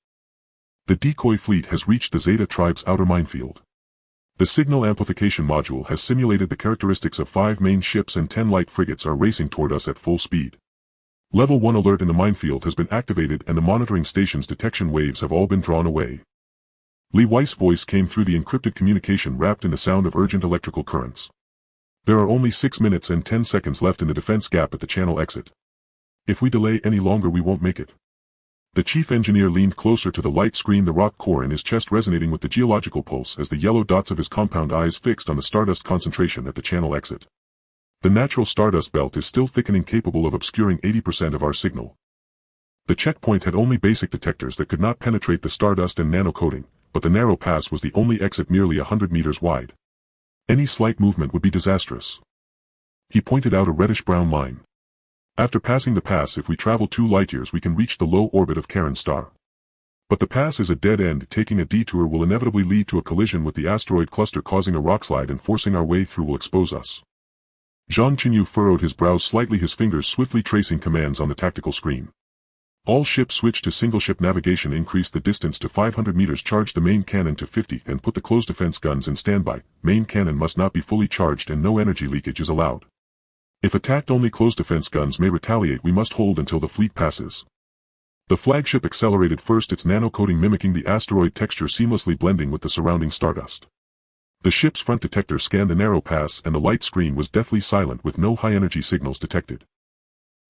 The decoy fleet has reached the Zeta tribe's outer minefield. The signal amplification module has simulated the characteristics of 5 main ships, and 10 light frigates are racing toward us at full speed. Level 1 alert in the minefield has been activated, and the monitoring station's detection waves have all been drawn away. Li Weiss' voice came through the encrypted communication, wrapped in the sound of urgent electrical currents. There are only 6 minutes and 10 seconds left in the defense gap at the channel exit. If we delay any longer, we won't make it. The chief engineer leaned closer to the light screen, the rock core in his chest resonating with the geological pulse as the yellow dots of his compound eyes fixed on the stardust concentration at the channel exit. The natural stardust belt is still thickening, capable of obscuring 80% of our signal. The checkpoint had only basic detectors that could not penetrate the stardust and nano-coating, but the narrow pass was the only exit nearly 100 meters wide. Any slight movement would be disastrous. He pointed out a reddish-brown line. After passing the pass, if we travel 2 light-years we can reach the low orbit of Charon star. But the pass is a dead end. Taking a detour will inevitably lead to a collision with the asteroid cluster, causing a rockslide, and forcing our way through will expose us. Zhang Chenyu furrowed his brows slightly, his fingers swiftly tracing commands on the tactical screen. All ships switch to single-ship navigation, increase the distance to 500 meters, charge the main cannon to 50, and put the close defense guns in standby. Main cannon must not be fully charged and no energy leakage is allowed. If attacked, only close defense guns may retaliate. We must hold until the fleet passes. The flagship accelerated first, its nano-coating mimicking the asteroid texture, seamlessly blending with the surrounding stardust. The ship's front detector scanned the narrow pass and the light screen was deathly silent with no high-energy signals detected.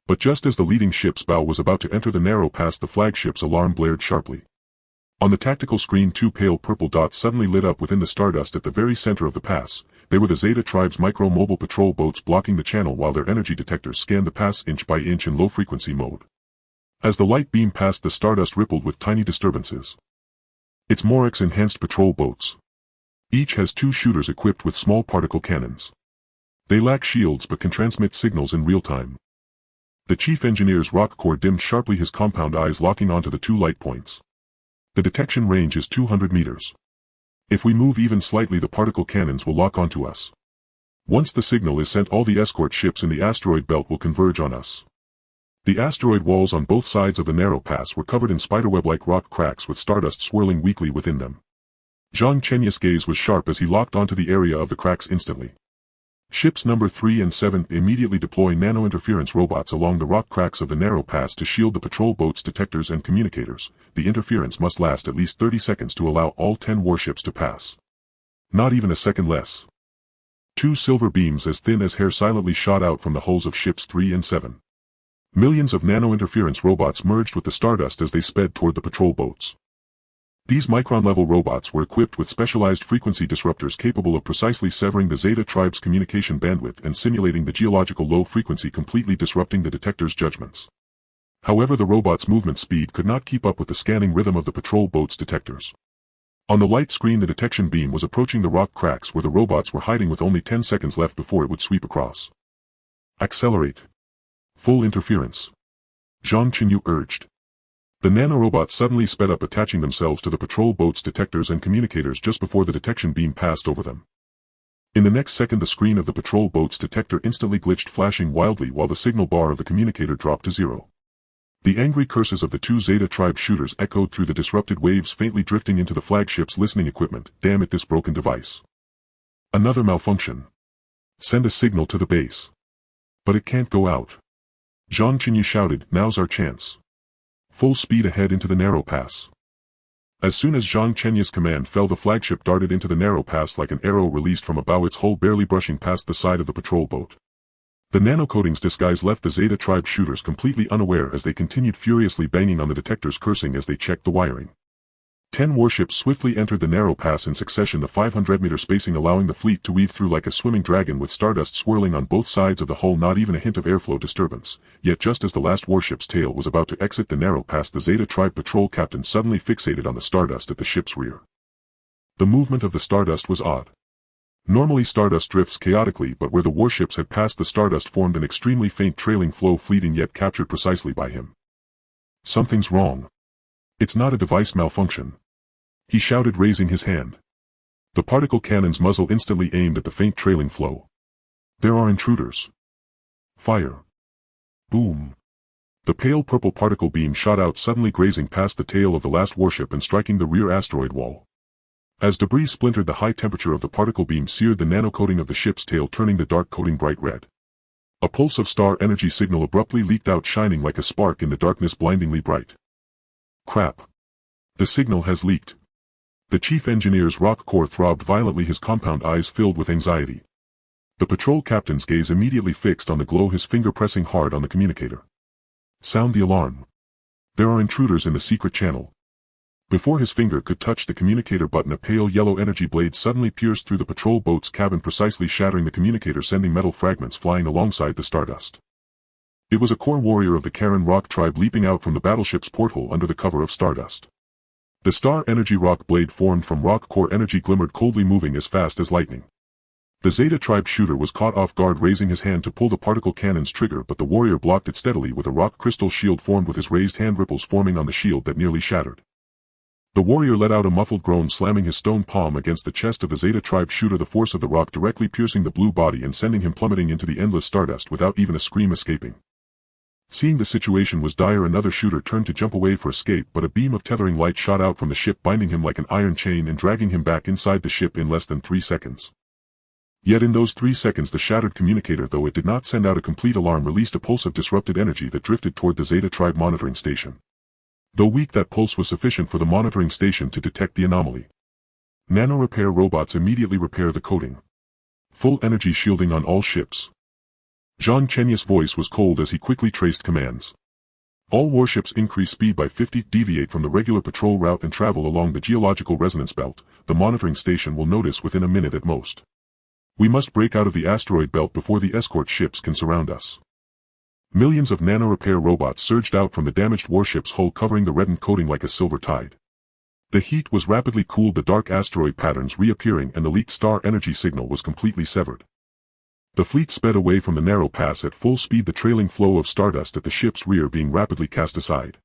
But just as the leading ship's bow was about to enter the narrow pass, the flagship's alarm blared sharply. On the tactical screen, 2 pale purple dots suddenly lit up within the stardust at the very center of the pass. They were the Zeta Tribe's micro-mobile patrol boats blocking the channel while their energy detectors scanned the pass inch by inch in low-frequency mode. As the light beam passed, the stardust rippled with tiny disturbances. It's Morix-enhanced patrol boats. Each has 2 shooters equipped with small particle cannons. They lack shields but can transmit signals in real time. The chief engineer's rock core dimmed sharply, his compound eyes locking onto the 2 light points. The detection range is 200 meters. If we move even slightly, the particle cannons will lock onto us. Once the signal is sent, all the escort ships in the asteroid belt will converge on us. The asteroid walls on both sides of the narrow pass were covered in spiderweb-like rock cracks with stardust swirling weakly within them. Zhang Chenyu's gaze was sharp as he locked onto the area of the cracks instantly. Ships number 3 and 7 immediately deploy nano-interference robots along the rock cracks of the narrow pass to shield the patrol boats' detectors and communicators. The interference must last at least 30 seconds to allow all 10 warships to pass. Not even a second less. 2 silver beams as thin as hair silently shot out from the hulls of ships 3 and 7. Millions of nano-interference robots merged with the stardust as they sped toward the patrol boats. These micron-level robots were equipped with specialized frequency disruptors capable of precisely severing the Zeta Tribe's communication bandwidth and simulating the geological low frequency, completely disrupting the detector's judgments. However, the robot's movement speed could not keep up with the scanning rhythm of the patrol boat's detectors. On the light screen, the detection beam was approaching the rock cracks where the robots were hiding, with only 10 seconds left before it would sweep across. Accelerate. Full interference. Zhang Chenyu urged. The nanorobots suddenly sped up, attaching themselves to the patrol boat's detectors and communicators just before the detection beam passed over them. In the next second, the screen of the patrol boat's detector instantly glitched, flashing wildly while the signal bar of the communicator dropped to 0. The angry curses of the 2 Zeta Tribe shooters echoed through the disrupted waves, faintly drifting into the flagship's listening equipment. Damn it, this broken device. Another malfunction. Send a signal to the base. But it can't go out. Zhang Chenyu shouted, now's our chance. Full speed ahead into the narrow pass. As soon as Zhang Chenyu's command fell, the flagship darted into the narrow pass like an arrow released from a bow, its hull barely brushing past the side of the patrol boat. The nanocoating's disguise left the Zeta Tribe shooters completely unaware as they continued furiously banging on the detectors, cursing as they checked the wiring. 10 warships swiftly entered the narrow pass in succession, the 500-meter spacing allowing the fleet to weave through like a swimming dragon, with stardust swirling on both sides of the hull, not even a hint of airflow disturbance. Yet just as the last warship's tail was about to exit the narrow pass, the Zeta Tribe patrol captain suddenly fixated on the stardust at the ship's rear. The movement of the stardust was odd. Normally stardust drifts chaotically, but where the warships had passed, the stardust formed an extremely faint trailing flow, fleeting yet captured precisely by him. Something's wrong. It's not a device malfunction. He shouted, raising his hand. The particle cannon's muzzle instantly aimed at the faint trailing flow. There are intruders. Fire. Boom. The pale purple particle beam shot out, suddenly grazing past the tail of the last warship and striking the rear asteroid wall. As debris splintered, the high temperature of the particle beam seared the nanocoating of the ship's tail, turning the dark coating bright red. A pulse of star energy signal abruptly leaked out, shining like a spark in the darkness, blindingly bright. Crap. The signal has leaked. The chief engineer's rock core throbbed violently, his compound eyes filled with anxiety. The patrol captain's gaze immediately fixed on the glow, his finger pressing hard on the communicator. Sound the alarm. There are intruders in the secret channel. Before his finger could touch the communicator button, a pale yellow energy blade suddenly pierced through the patrol boat's cabin, precisely shattering the communicator, sending metal fragments flying alongside the stardust. It was a core warrior of the Karen rock tribe leaping out from the battleship's porthole under the cover of stardust. The star energy rock blade formed from rock core energy glimmered coldly, moving as fast as lightning. The Zeta tribe shooter was caught off guard, raising his hand to pull the particle cannon's trigger, but the warrior blocked it steadily with a rock crystal shield formed with his raised hand, ripples forming on the shield that nearly shattered. The warrior let out a muffled groan, slamming his stone palm against the chest of the Zeta tribe shooter, the force of the rock directly piercing the blue body and sending him plummeting into the endless stardust without even a scream escaping. Seeing the situation was dire, another shooter turned to jump away for escape, but a beam of tethering light shot out from the ship, binding him like an iron chain and dragging him back inside the ship in less than 3 seconds. Yet in those 3 seconds the shattered communicator, though it did not send out a complete alarm, released a pulse of disrupted energy that drifted toward the Zeta tribe monitoring station. Though weak, that pulse was sufficient for the monitoring station to detect the anomaly. Nano-repair robots immediately repair the coating. Full energy shielding on all ships. Zhang Chenyu's voice was cold as he quickly traced commands. All warships increase speed by 50, deviate from the regular patrol route and travel along the geological resonance belt. The monitoring station will notice within a minute at most. We must break out of the asteroid belt before the escort ships can surround us. Millions of nano-repair robots surged out from the damaged warship's hull, covering the reddened coating like a silver tide. The heat was rapidly cooled, the dark asteroid patterns reappearing, and the leaked star energy signal was completely severed. The fleet sped away from the narrow pass at full speed, the trailing flow of stardust at the ship's rear being rapidly cast aside.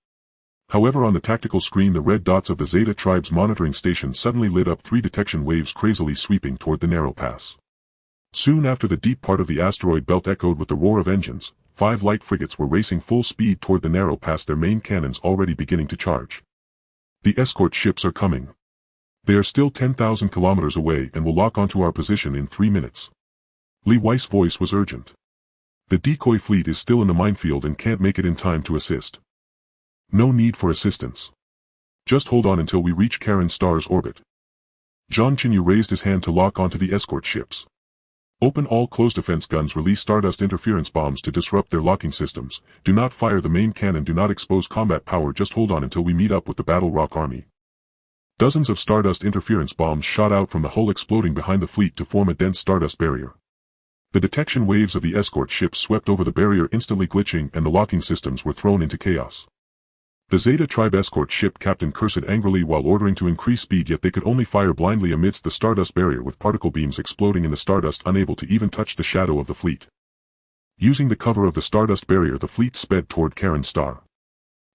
However, on the tactical screen the red dots of the Zeta tribe's monitoring station suddenly lit up, 3 detection waves crazily sweeping toward the narrow pass. Soon after, the deep part of the asteroid belt echoed with the roar of engines. 5 light frigates were racing full speed toward the narrow pass, their main cannons already beginning to charge. The escort ships are coming. They are still 10,000 kilometers away and will lock onto our position in 3 minutes. Li Wei's voice was urgent. The decoy fleet is still in the minefield and can't make it in time to assist. No need for assistance. Just hold on until we reach Karen Star's orbit. Zhang Chenyu raised his hand to lock onto the escort ships. Open all closed defense guns, release stardust interference bombs to disrupt their locking systems. Do not fire the main cannon, do not expose combat power, just hold on until we meet up with the Battle Rock Army. Dozens of stardust interference bombs shot out from the hull, exploding behind the fleet to form a dense stardust barrier. The detection waves of the escort ships swept over the barrier, instantly glitching, and the locking systems were thrown into chaos. The Zeta tribe escort ship captain cursed angrily while ordering to increase speed, yet they could only fire blindly amidst the stardust barrier, with particle beams exploding in the stardust, unable to even touch the shadow of the fleet. Using the cover of the stardust barrier, the fleet sped toward Karen Star.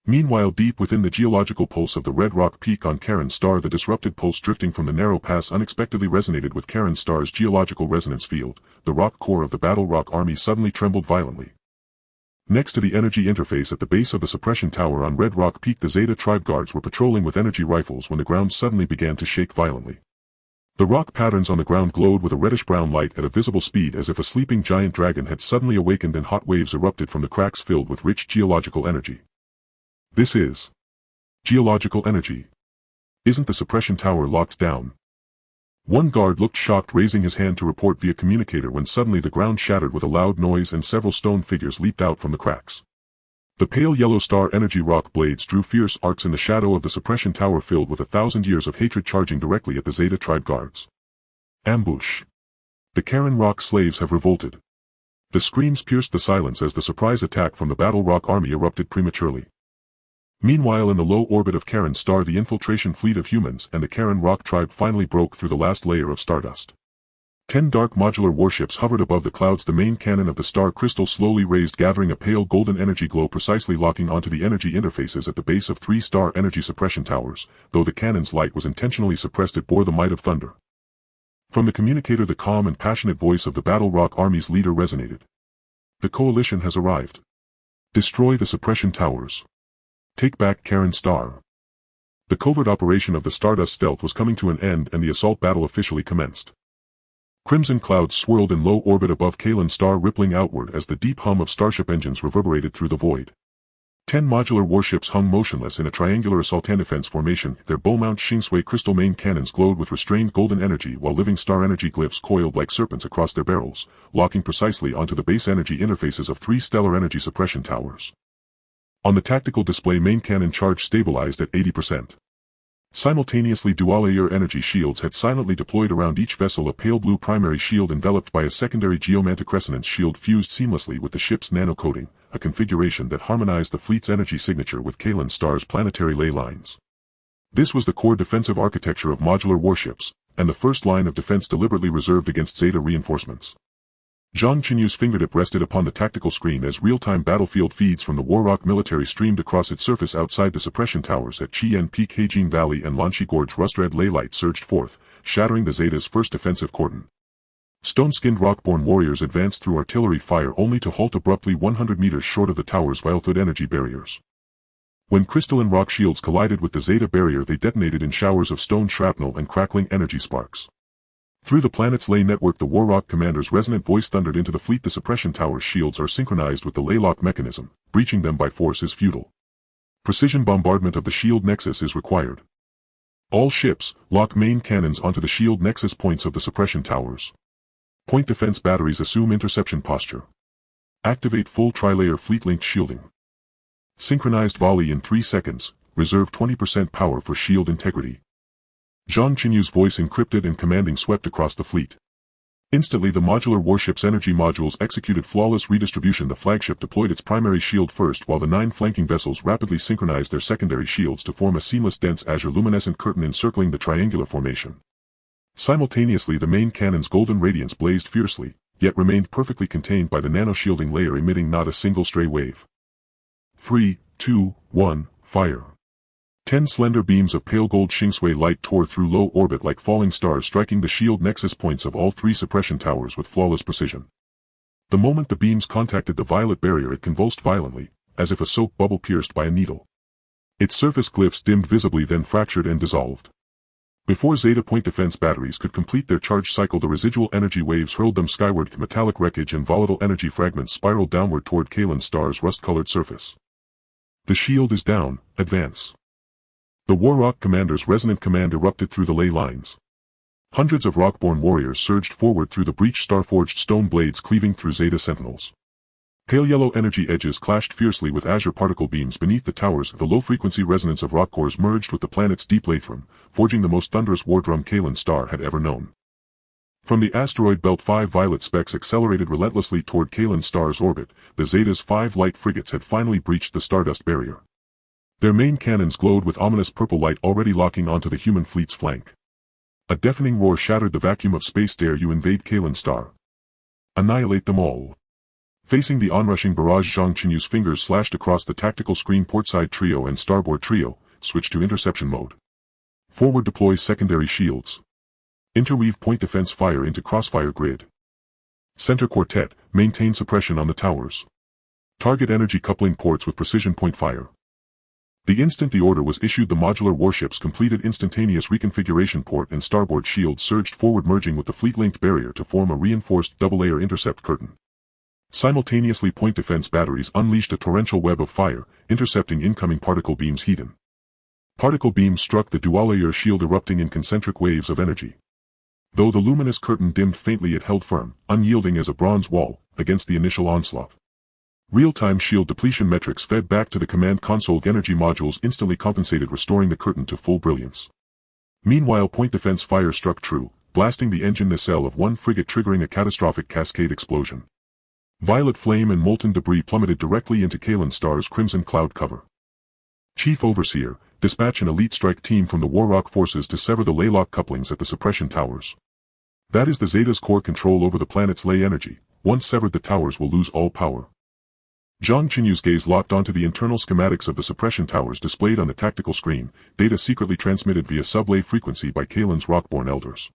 Meanwhile, deep within the geological pulse of the red rock peak on Karen Star, the disrupted pulse drifting from the narrow pass unexpectedly resonated with Karen Star's geological resonance field. The rock core of the Battle Rock Army suddenly trembled violently. Next to the energy interface at the base of the suppression tower on Red Rock Peak, the Zeta tribe guards were patrolling with energy rifles when the ground suddenly began to shake violently. The rock patterns on the ground glowed with a reddish-brown light at a visible speed, as if a sleeping giant dragon had suddenly awakened, and hot waves erupted from the cracks filled with rich geological energy. This is geological energy. Isn't the suppression tower locked down? One guard looked shocked, raising his hand to report via communicator, when suddenly the ground shattered with a loud noise and several stone figures leaped out from the cracks. The pale yellow star energy rock blades drew fierce arcs in the shadow of the suppression tower, filled with 1,000 years of hatred, charging directly at the Zeta tribe guards. Ambush. The Karen Rock slaves have revolted. The screams pierced the silence as the surprise attack from the Battle Rock Army erupted prematurely. Meanwhile, in the low orbit of Karen Star, the infiltration fleet of humans and the Karen Rock tribe finally broke through the last layer of stardust. 10 dark modular warships hovered above the clouds, the main cannon of the star crystal slowly raised, gathering a pale golden energy glow, precisely locking onto the energy interfaces at the base of 3 star energy suppression towers. Though the cannon's light was intentionally suppressed, it bore the might of thunder. From the communicator, the calm and passionate voice of the Battle Rock Army's leader resonated. The coalition has arrived. Destroy the suppression towers. Take back Karen Star. The covert operation of the Stardust Stealth was coming to an end, and the assault battle officially commenced. Crimson clouds swirled in low orbit above Karen Star, rippling outward as the deep hum of Starship engines reverberated through the void. 10 modular warships hung motionless in a triangular assault defense formation, their bow-mount Shingsui crystal main cannons glowed with restrained golden energy, while living star energy glyphs coiled like serpents across their barrels, locking precisely onto the base energy interfaces of 3 stellar energy suppression towers. On the tactical display, main cannon charge stabilized at 80%. Simultaneously, dual-layer energy shields had silently deployed around each vessel, a pale blue primary shield enveloped by a secondary geomantic resonance shield fused seamlessly with the ship's nano-coating, a configuration that harmonized the fleet's energy signature with Kalen Star's planetary ley lines. This was the core defensive architecture of modular warships, and the first line of defense deliberately reserved against Zeta reinforcements. Zhang Chenyu's fingertip rested upon the tactical screen as real-time battlefield feeds from the Warrock military streamed across its surface outside the suppression towers at Chien Peak, Heijin Valley and Lanshi Gorge. Rust-red ley light surged forth, shattering the Zeta's first defensive cordon. Stone-skinned rockborn warriors advanced through artillery fire only to halt abruptly 100 meters short of the tower's violet energy barriers. When crystalline rock shields collided with the Zeta barrier, they detonated in showers of stone shrapnel and crackling energy sparks. Through the planet's ley network, the Warrock commander's resonant voice thundered into the fleet. The suppression tower's shields are synchronized with the ley lock mechanism. Breaching them by force is futile. Precision bombardment of the shield nexus is required. All ships, lock main cannons onto the shield nexus points of the suppression towers. Point defense batteries assume interception posture. Activate full tri-layer fleet-linked shielding. Synchronized volley in 3 seconds, reserve 20% power for shield integrity. Zhang Chenyu's voice, encrypted and commanding, swept across the fleet. Instantly the modular warship's energy modules executed flawless redistribution. The flagship deployed its primary shield first, while the 9 flanking vessels rapidly synchronized their secondary shields to form a seamless dense azure luminescent curtain encircling the triangular formation. Simultaneously the main cannon's golden radiance blazed fiercely, yet remained perfectly contained by the nano-shielding layer, emitting not a single stray wave. 3, 2, 1, fire. 10 slender beams of pale gold Xingshui light tore through low orbit like falling stars, striking the shield nexus points of all 3 suppression towers with flawless precision. The moment the beams contacted the violet barrier, it convulsed violently, as if a soap bubble pierced by a needle. Its surface glyphs dimmed visibly, then fractured and dissolved. Before Zeta point defense batteries could complete their charge cycle, the residual energy waves hurled them skyward. Metallic wreckage and volatile energy fragments spiraled downward toward Kalen Star's rust-colored surface. The shield is down, advance. The Warrock commander's resonant command erupted through the ley lines. Hundreds of rockborn warriors surged forward through the breached star-forged stone blades, cleaving through Zeta sentinels. Pale yellow energy edges clashed fiercely with azure particle beams beneath the towers. The low-frequency resonance of rock cores merged with the planet's deep lathrum, forging the most thunderous war drum Kalen Star had ever known. From the asteroid belt, 5 violet specks accelerated relentlessly toward Kalen Star's orbit. The Zeta's 5 light frigates had finally breached the stardust barrier. Their main cannons glowed with ominous purple light, already locking onto the human fleet's flank. A deafening roar shattered the vacuum of space. Dare you invade Kalen Star? Annihilate them all. Facing the onrushing barrage, Zhang Chenyu's fingers slashed across the tactical screen. Portside trio and starboard trio, switch to interception mode. Forward deploy secondary shields. Interweave point defense fire into crossfire grid. Center quartet, maintain suppression on the towers. Target energy coupling ports with precision point fire. The instant the order was issued, the modular warships completed instantaneous reconfiguration. Port and starboard shields surged forward, merging with the fleet-linked barrier to form a reinforced double-layer intercept curtain. Simultaneously, point defense batteries unleashed a torrential web of fire, intercepting incoming particle beams. Heaton. Particle beams struck the dual-layer shield, erupting in concentric waves of energy. Though the luminous curtain dimmed faintly, it held firm, unyielding as a bronze wall, against the initial onslaught. Real-time shield depletion metrics fed back to the command console. Energy modules instantly compensated, restoring the curtain to full brilliance. Meanwhile, point defense fire struck true, blasting the engine nacelle of 1 frigate, triggering a catastrophic cascade explosion. Violet flame and molten debris plummeted directly into Kalen Star's crimson cloud cover. Chief Overseer, dispatch an elite strike team from the Warrock forces to sever the ley-lock couplings at the suppression towers. That is the Zeta's core control over the planet's ley energy. Once severed, the towers will lose all power. Zhang Chenyu's gaze locked onto the internal schematics of the suppression towers displayed on the tactical screen, data secretly transmitted via sublay frequency by Kalen's rockborn elders.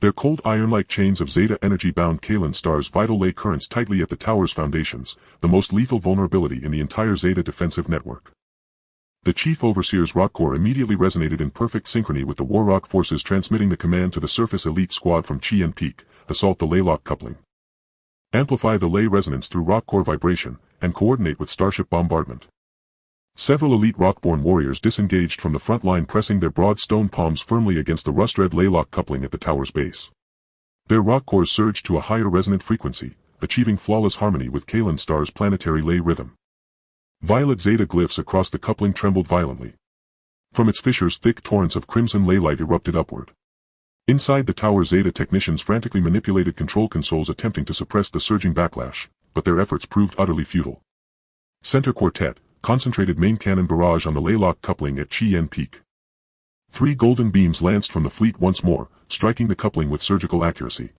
Their cold iron-like chains of Zeta energy bound Kalen Star's vital ley currents tightly at the tower's foundations, the most lethal vulnerability in the entire Zeta defensive network. The Chief Overseer's rock core immediately resonated in perfect synchrony with the Warrock forces, transmitting the command to the surface elite squad from Chien Peak: assault the ley-lock coupling. Amplify the ley resonance through rock core vibration, and coordinate with Starship bombardment. Several elite rockborn warriors disengaged from the front line, pressing their broad stone palms firmly against the rust-red ley-lock coupling at the tower's base. Their rock cores surged to a higher resonant frequency, achieving flawless harmony with Kalen Star's planetary ley rhythm. Violet Zeta glyphs across the coupling trembled violently. From its fissures, thick torrents of crimson ley light erupted upward. Inside the tower, Zeta technicians frantically manipulated control consoles, attempting to suppress the surging backlash, but their efforts proved utterly futile. Center Quartet, concentrated main cannon barrage on the Laylock coupling at Cheyenne Peak. 3 golden beams lanced from the fleet once more, striking the coupling with surgical accuracy.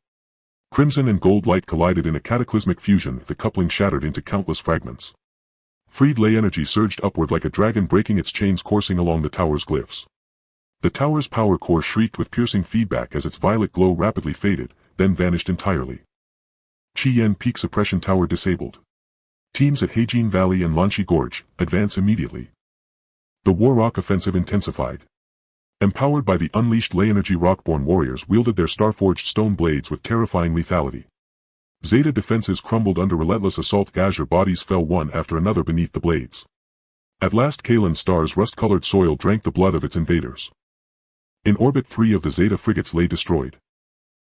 Crimson and gold light collided in a cataclysmic fusion, the coupling shattered into countless fragments. Freed ley energy surged upward like a dragon breaking its chains, coursing along the tower's glyphs. The tower's power core shrieked with piercing feedback as its violet glow rapidly faded, then vanished entirely. Cheyenne Peak suppression tower disabled. Teams at Haejin Valley and Lanchi Gorge, advance immediately. The War Rock offensive intensified. Empowered by the unleashed ley energy, rockborn warriors wielded their star-forged stone blades with terrifying lethality. Zeta defenses crumbled under relentless assault. Azure bodies fell one after another beneath the blades. At last Kalen Star's rust-colored soil drank the blood of its invaders. In orbit 3 of the Zeta frigates lay destroyed.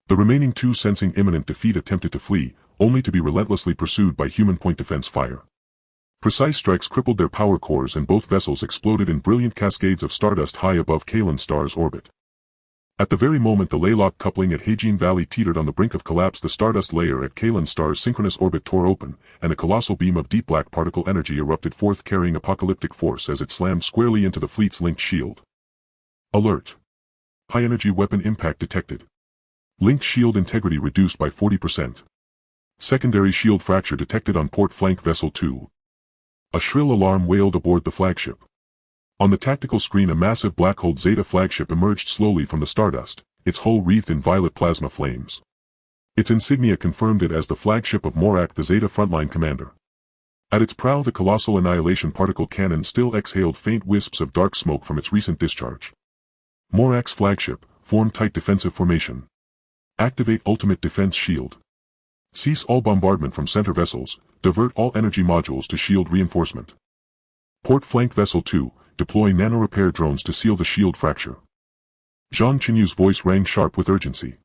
The remaining 2, sensing imminent defeat, attempted to flee, only to be relentlessly pursued by human point defense fire. Precise strikes crippled their power cores and both vessels exploded in brilliant cascades of stardust high above Kalen Star's orbit. At the very moment the Laylock coupling at Haejin Valley teetered on the brink of collapse, the stardust layer at Kalen Star's synchronous orbit tore open, and a colossal beam of deep black particle energy erupted forth, carrying apocalyptic force as it slammed squarely into the fleet's linked shield. Alert! High-energy weapon impact detected. Linked shield integrity reduced by 40%. Secondary shield fracture detected on port flank vessel 2. A shrill alarm wailed aboard the flagship. On the tactical screen a massive black-hulled Zeta flagship emerged slowly from the stardust, its hull wreathed in violet plasma flames. Its insignia confirmed it as the flagship of Morak, the Zeta frontline commander. At its prow the colossal annihilation particle cannon still exhaled faint wisps of dark smoke from its recent discharge. Morak's flagship, form tight defensive formation. Activate ultimate defense shield. Cease all bombardment from center vessels, divert all energy modules to shield reinforcement. Port flank vessel 2, deploy nano-repair drones to seal the shield fracture. Zhang Chenyu's voice rang sharp with urgency.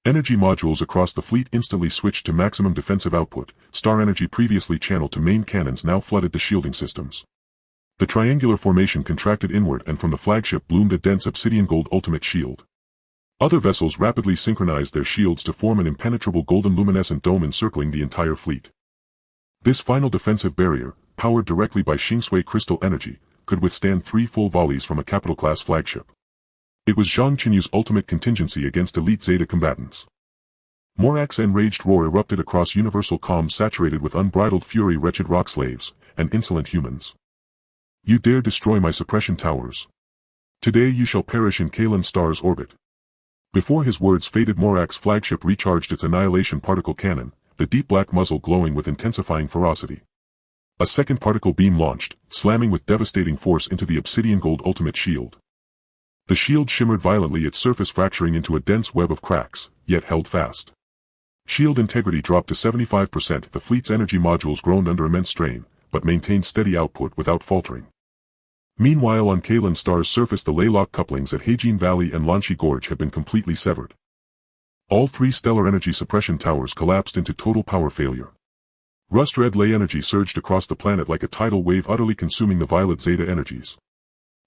Energy modules across the fleet instantly switched to maximum defensive output, star energy previously channeled to main cannons now flooded the shielding systems. The triangular formation contracted inward and from the flagship bloomed a dense obsidian gold ultimate shield. Other vessels rapidly synchronized their shields to form an impenetrable golden luminescent dome encircling the entire fleet. This final defensive barrier, powered directly by Xingshui crystal energy, could withstand 3 full volleys from a capital-class flagship. It was Zhang Chenyu's ultimate contingency against elite Zeta combatants. Morak's enraged roar erupted across universal calm, saturated with unbridled fury. Wretched rock slaves, and insolent humans. You dare destroy my suppression towers. Today you shall perish in Kalen Star's orbit. Before his words faded, Morak's flagship recharged its annihilation particle cannon, the deep black muzzle glowing with intensifying ferocity. A second particle beam launched, slamming with devastating force into the obsidian gold ultimate shield. The shield shimmered violently, its surface fracturing into a dense web of cracks, yet held fast. Shield integrity dropped to 75%. The fleet's energy modules groaned under immense strain, but maintained steady output without faltering. Meanwhile on Kalen Star's surface the Laylock couplings at Haejin Valley and Lanchi Gorge had been completely severed. All 3 stellar energy suppression towers collapsed into total power failure. Rust-red ley energy surged across the planet like a tidal wave, utterly consuming the violet Zeta energies.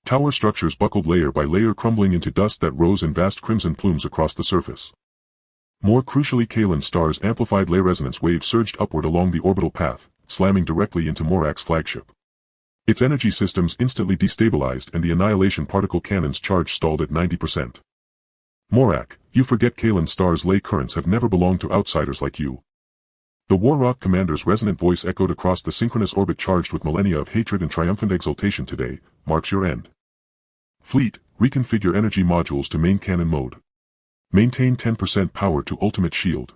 Tower structures buckled layer by layer, crumbling into dust that rose in vast crimson plumes across the surface. More crucially, Kalen Star's amplified ley resonance wave surged upward along the orbital path, slamming directly into Morak's flagship. Its energy systems instantly destabilized and the annihilation particle cannon's charge stalled at 90%. Morak, you forget Kalen Star's ley currents have never belonged to outsiders like you. The Warrock commander's resonant voice echoed across the synchronous orbit, charged with millennia of hatred and triumphant exultation. Today marks your end. Fleet, reconfigure energy modules to main cannon mode. Maintain 10% power to ultimate shield.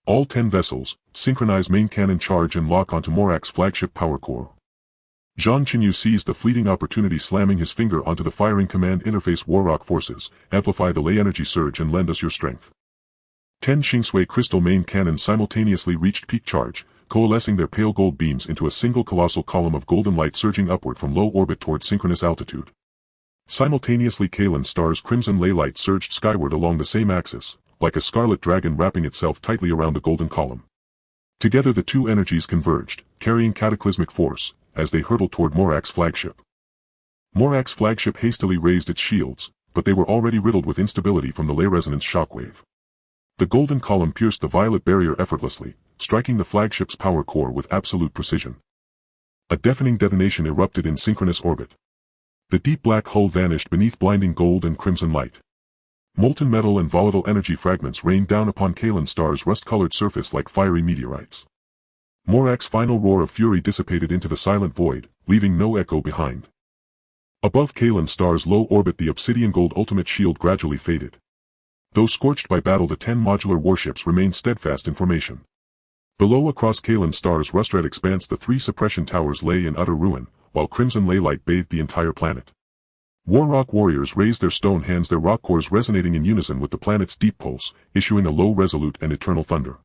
All 10 vessels, synchronize main cannon charge and lock onto Morak's flagship power core. Zhang Chenyu seized the fleeting opportunity, slamming his finger onto the firing command interface. Warrock forces, amplify the ley energy surge and lend us your strength. 10 Xingshui crystal main cannons simultaneously reached peak charge, coalescing their pale gold beams into a single colossal column of golden light surging upward from low orbit toward synchronous altitude. Simultaneously Kalen Star's crimson ley light surged skyward along the same axis, like a scarlet dragon wrapping itself tightly around the golden column. Together the 2 energies converged, carrying cataclysmic force, as they hurtled toward Morak's flagship. Morak's flagship hastily raised its shields, but they were already riddled with instability from the ley resonance shockwave. The golden column pierced the violet barrier effortlessly, striking the flagship's power core with absolute precision. A deafening detonation erupted in synchronous orbit. The deep black hull vanished beneath blinding gold and crimson light. Molten metal and volatile energy fragments rained down upon Kalen's star's rust-colored surface like fiery meteorites. Morak's final roar of fury dissipated into the silent void, leaving no echo behind. Above Kalen's star's low orbit, the obsidian gold ultimate shield gradually faded. Though scorched by battle, the 10 modular warships remained steadfast in formation. Below, across Kalen's star's rust-red expanse, the 3 suppression towers lay in utter ruin, while crimson ley light bathed the entire planet. War-Rock warriors raised their stone hands, their rock cores resonating in unison with the planet's deep pulse, issuing a low, resolute and eternal thunder.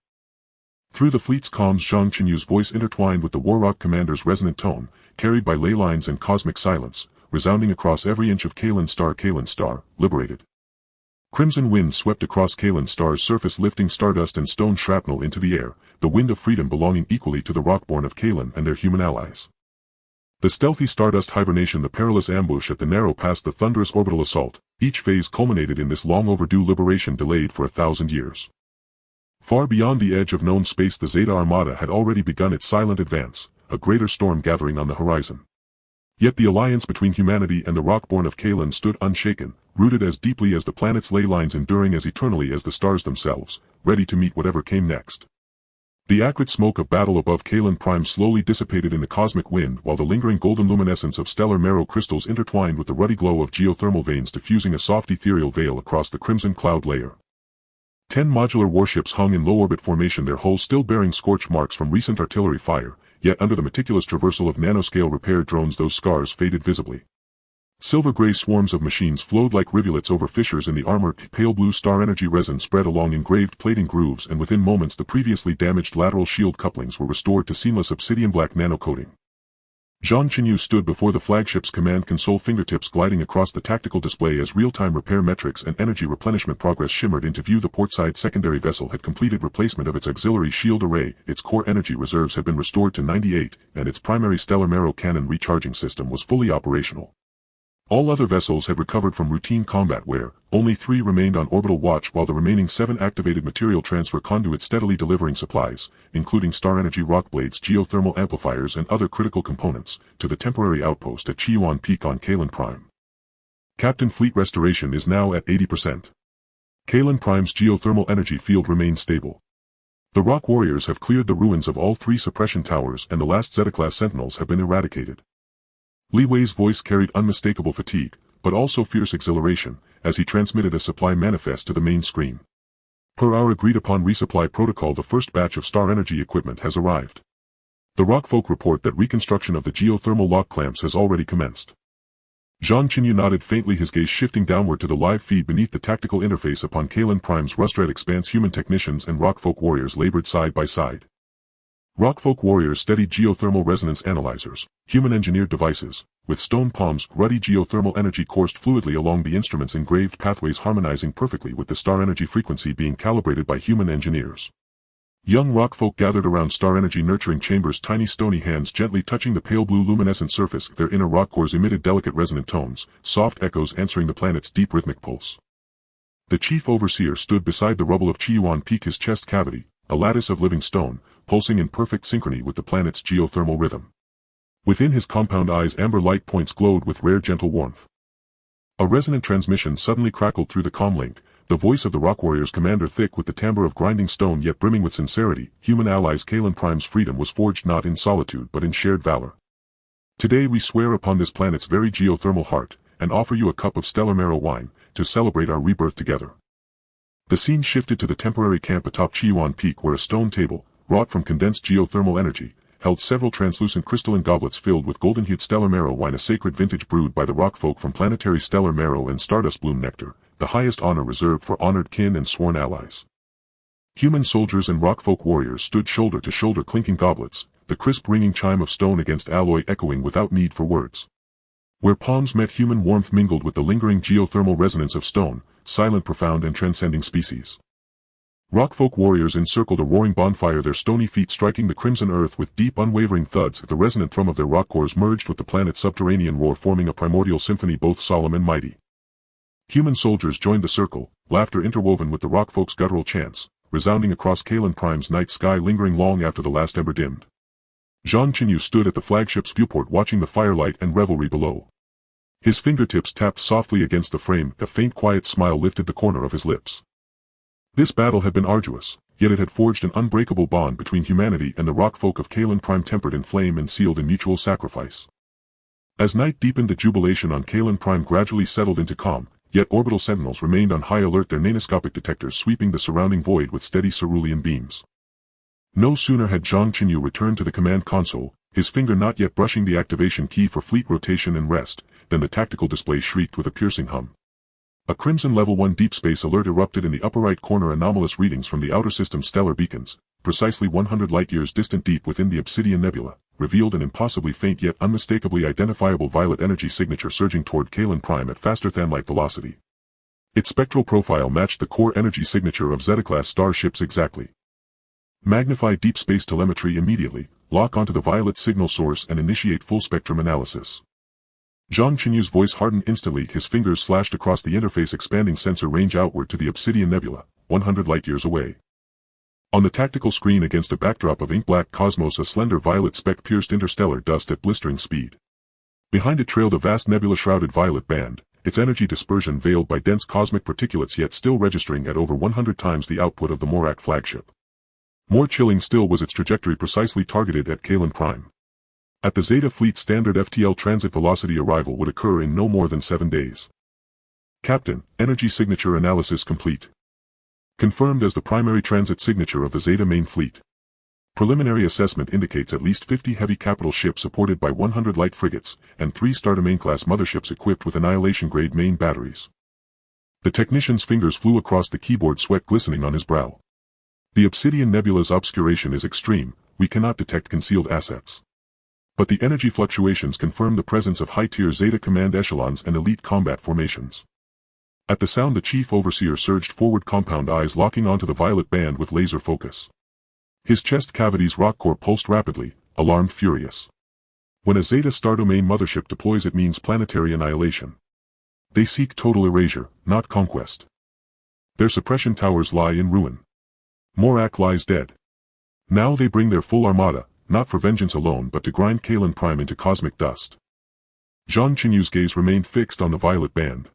Through the fleet's comms, Zhang Chenyu's voice intertwined with the War-Rock commander's resonant tone, carried by ley lines and cosmic silence, resounding across every inch of Kalen's star, liberated. Crimson winds swept across Kalen's star's surface, lifting stardust and stone shrapnel into the air, the wind of freedom belonging equally to the Rockborn of Kalen and their human allies. The stealthy stardust hibernation, the perilous ambush at the Narrow Pass, the thunderous orbital assault, each phase culminated in this long-overdue liberation delayed for 1,000 years. Far beyond the edge of known space, the Zeta Armada had already begun its silent advance, a greater storm gathering on the horizon. Yet the alliance between humanity and the Rockborn of Kalen stood unshaken, rooted as deeply as the planet's ley lines, enduring as eternally as the stars themselves, ready to meet whatever came next. The acrid smoke of battle above Kalen Prime slowly dissipated in the cosmic wind, while the lingering golden luminescence of stellar marrow crystals intertwined with the ruddy glow of geothermal veins, diffusing a soft ethereal veil across the crimson cloud layer. 10 modular warships hung in low-orbit formation, their hulls still bearing scorch marks from recent artillery fire, yet under the meticulous traversal of nanoscale repair drones those scars faded visibly. Silver-gray swarms of machines flowed like rivulets over fissures in the armor, pale blue star energy resin spread along engraved plating grooves, and within moments the previously damaged lateral shield couplings were restored to seamless obsidian black nano coating. Zhang Chenyu stood before the flagship's command console, fingertips gliding across the tactical display as real-time repair metrics and energy replenishment progress shimmered into view. The portside secondary vessel had completed replacement of its auxiliary shield array, its core energy reserves had been restored to 98, and its primary stellar marrow cannon recharging system was fully operational. All other vessels had recovered from routine combat, where only 3 remained on orbital watch, while the remaining 7 activated material transfer conduits steadily delivering supplies, including star energy rock blades, geothermal amplifiers and other critical components, to the temporary outpost at Chiyuan Peak on Kalen Prime. Captain, fleet restoration is now at 80%. Kalen Prime's geothermal energy field remains stable. The Rock Warriors have cleared the ruins of all 3 suppression towers, and the last Zeta-class sentinels have been eradicated. Li Wei's voice carried unmistakable fatigue, but also fierce exhilaration, as he transmitted a supply manifest to the main screen. Per our agreed-upon resupply protocol, the first batch of star energy equipment has arrived. The Rockfolk report that reconstruction of the geothermal lock clamps has already commenced. Zhang Chenyu nodded faintly, his gaze shifting downward to the live feed beneath the tactical interface upon Kalen Prime's rust-red expanse. Human technicians and Rockfolk warriors labored side by side. Rockfolk warriors studied geothermal resonance analyzers, human-engineered devices, with stone palms. Ruddy geothermal energy coursed fluidly along the instrument's engraved pathways, harmonizing perfectly with the star energy frequency being calibrated by human engineers. Young Rockfolk gathered around star energy nurturing chambers, tiny stony hands gently touching the pale blue luminescent surface. Their inner rock cores emitted delicate resonant tones, soft echoes answering the planet's deep rhythmic pulse. The chief overseer stood beside the rubble of Chiyuan Peak, his chest cavity, a lattice of living stone, pulsing in perfect synchrony with the planet's geothermal rhythm. Within his compound eyes, amber light points glowed with rare gentle warmth. A resonant transmission suddenly crackled through the comlink, the voice of the Rock Warriors commander thick with the timbre of grinding stone yet brimming with sincerity. Human allies, Kalen Prime's freedom was forged not in solitude but in shared valor. Today we swear upon this planet's very geothermal heart, and offer you a cup of stellar marrow wine, to celebrate our rebirth together. The scene shifted to the temporary camp atop Chiyuan Peak, where a stone table, wrought from condensed geothermal energy, held several translucent crystalline goblets filled with golden-hued stellar marrow wine, a sacred vintage brewed by the Rockfolk from planetary stellar marrow and stardust bloom nectar, the highest honor reserved for honored kin and sworn allies. Human soldiers and Rockfolk warriors stood shoulder to shoulder, clinking goblets, the crisp ringing chime of stone against alloy echoing without need for words. Where palms met, human warmth mingled with the lingering geothermal resonance of stone, silent, profound and transcending species. Rockfolk warriors encircled a roaring bonfire, their stony feet striking the crimson earth with deep unwavering thuds. The resonant thrum of their rock cores merged with the planet's subterranean roar, forming a primordial symphony both solemn and mighty. Human soldiers joined the circle, laughter interwoven with the Rockfolk's guttural chants, resounding across Kalen Prime's night sky, lingering long after the last ember dimmed. Zhang Chenyu stood at the flagship's viewport watching the firelight and revelry below. His fingertips tapped softly against the frame, a faint quiet smile lifted the corner of his lips. This battle had been arduous, yet it had forged an unbreakable bond between humanity and the rock folk of Kalen Prime, tempered in flame and sealed in mutual sacrifice. As night deepened, the jubilation on Kalen Prime gradually settled into calm, yet orbital sentinels remained on high alert, their nanoscopic detectors sweeping the surrounding void with steady cerulean beams. No sooner had Zhang Chenyu returned to the command console, his finger not yet brushing the activation key for fleet rotation and rest, than the tactical display shrieked with a piercing hum. A crimson Level 1 deep space alert erupted in the upper right corner. Anomalous readings from the outer system's stellar beacons, precisely 100 light-years distant deep within the Obsidian Nebula, revealed an impossibly faint yet unmistakably identifiable violet energy signature surging toward Kalen Prime at faster-than-light velocity. Its spectral profile matched the core energy signature of Zeta-class starships exactly. Magnify deep space telemetry immediately, lock onto the violet signal source and initiate full-spectrum analysis. Zhang Chenyu's voice hardened instantly. His fingers slashed across the interface, expanding sensor range outward to the Obsidian Nebula, 100 light-years away. On the tactical screen against a backdrop of ink-black cosmos, a slender violet speck pierced interstellar dust at blistering speed. Behind it trailed a vast nebula-shrouded violet band, its energy dispersion veiled by dense cosmic particulates, yet still registering at over 100 times the output of the Morak flagship. More chilling still was its trajectory, precisely targeted at Kalen Prime. At the Zeta Fleet standard FTL transit velocity, arrival would occur in no more than 7 days. Captain, energy signature analysis complete. Confirmed as the primary transit signature of the Zeta main fleet. Preliminary assessment indicates at least 50 heavy capital ships supported by 100 light frigates, and 3 Star Domain-class motherships equipped with Annihilation-grade main batteries. The technician's fingers flew across the keyboard, sweat glistening on his brow. The Obsidian Nebula's obscuration is extreme, we cannot detect concealed assets. But the energy fluctuations confirm the presence of high-tier Zeta command echelons and elite combat formations. At the sound, the chief overseer surged forward, compound eyes locking onto the violet band with laser focus. His chest cavities rock-core pulsed rapidly, alarmed, furious. When a Zeta Star Domain mothership deploys, it means planetary annihilation. They seek total erasure, not conquest. Their suppression towers lie in ruin. Morak lies dead. Now they bring their full armada, not for vengeance alone but to grind Kalen Prime into cosmic dust. Zhang Chenyu's gaze remained fixed on the violet band.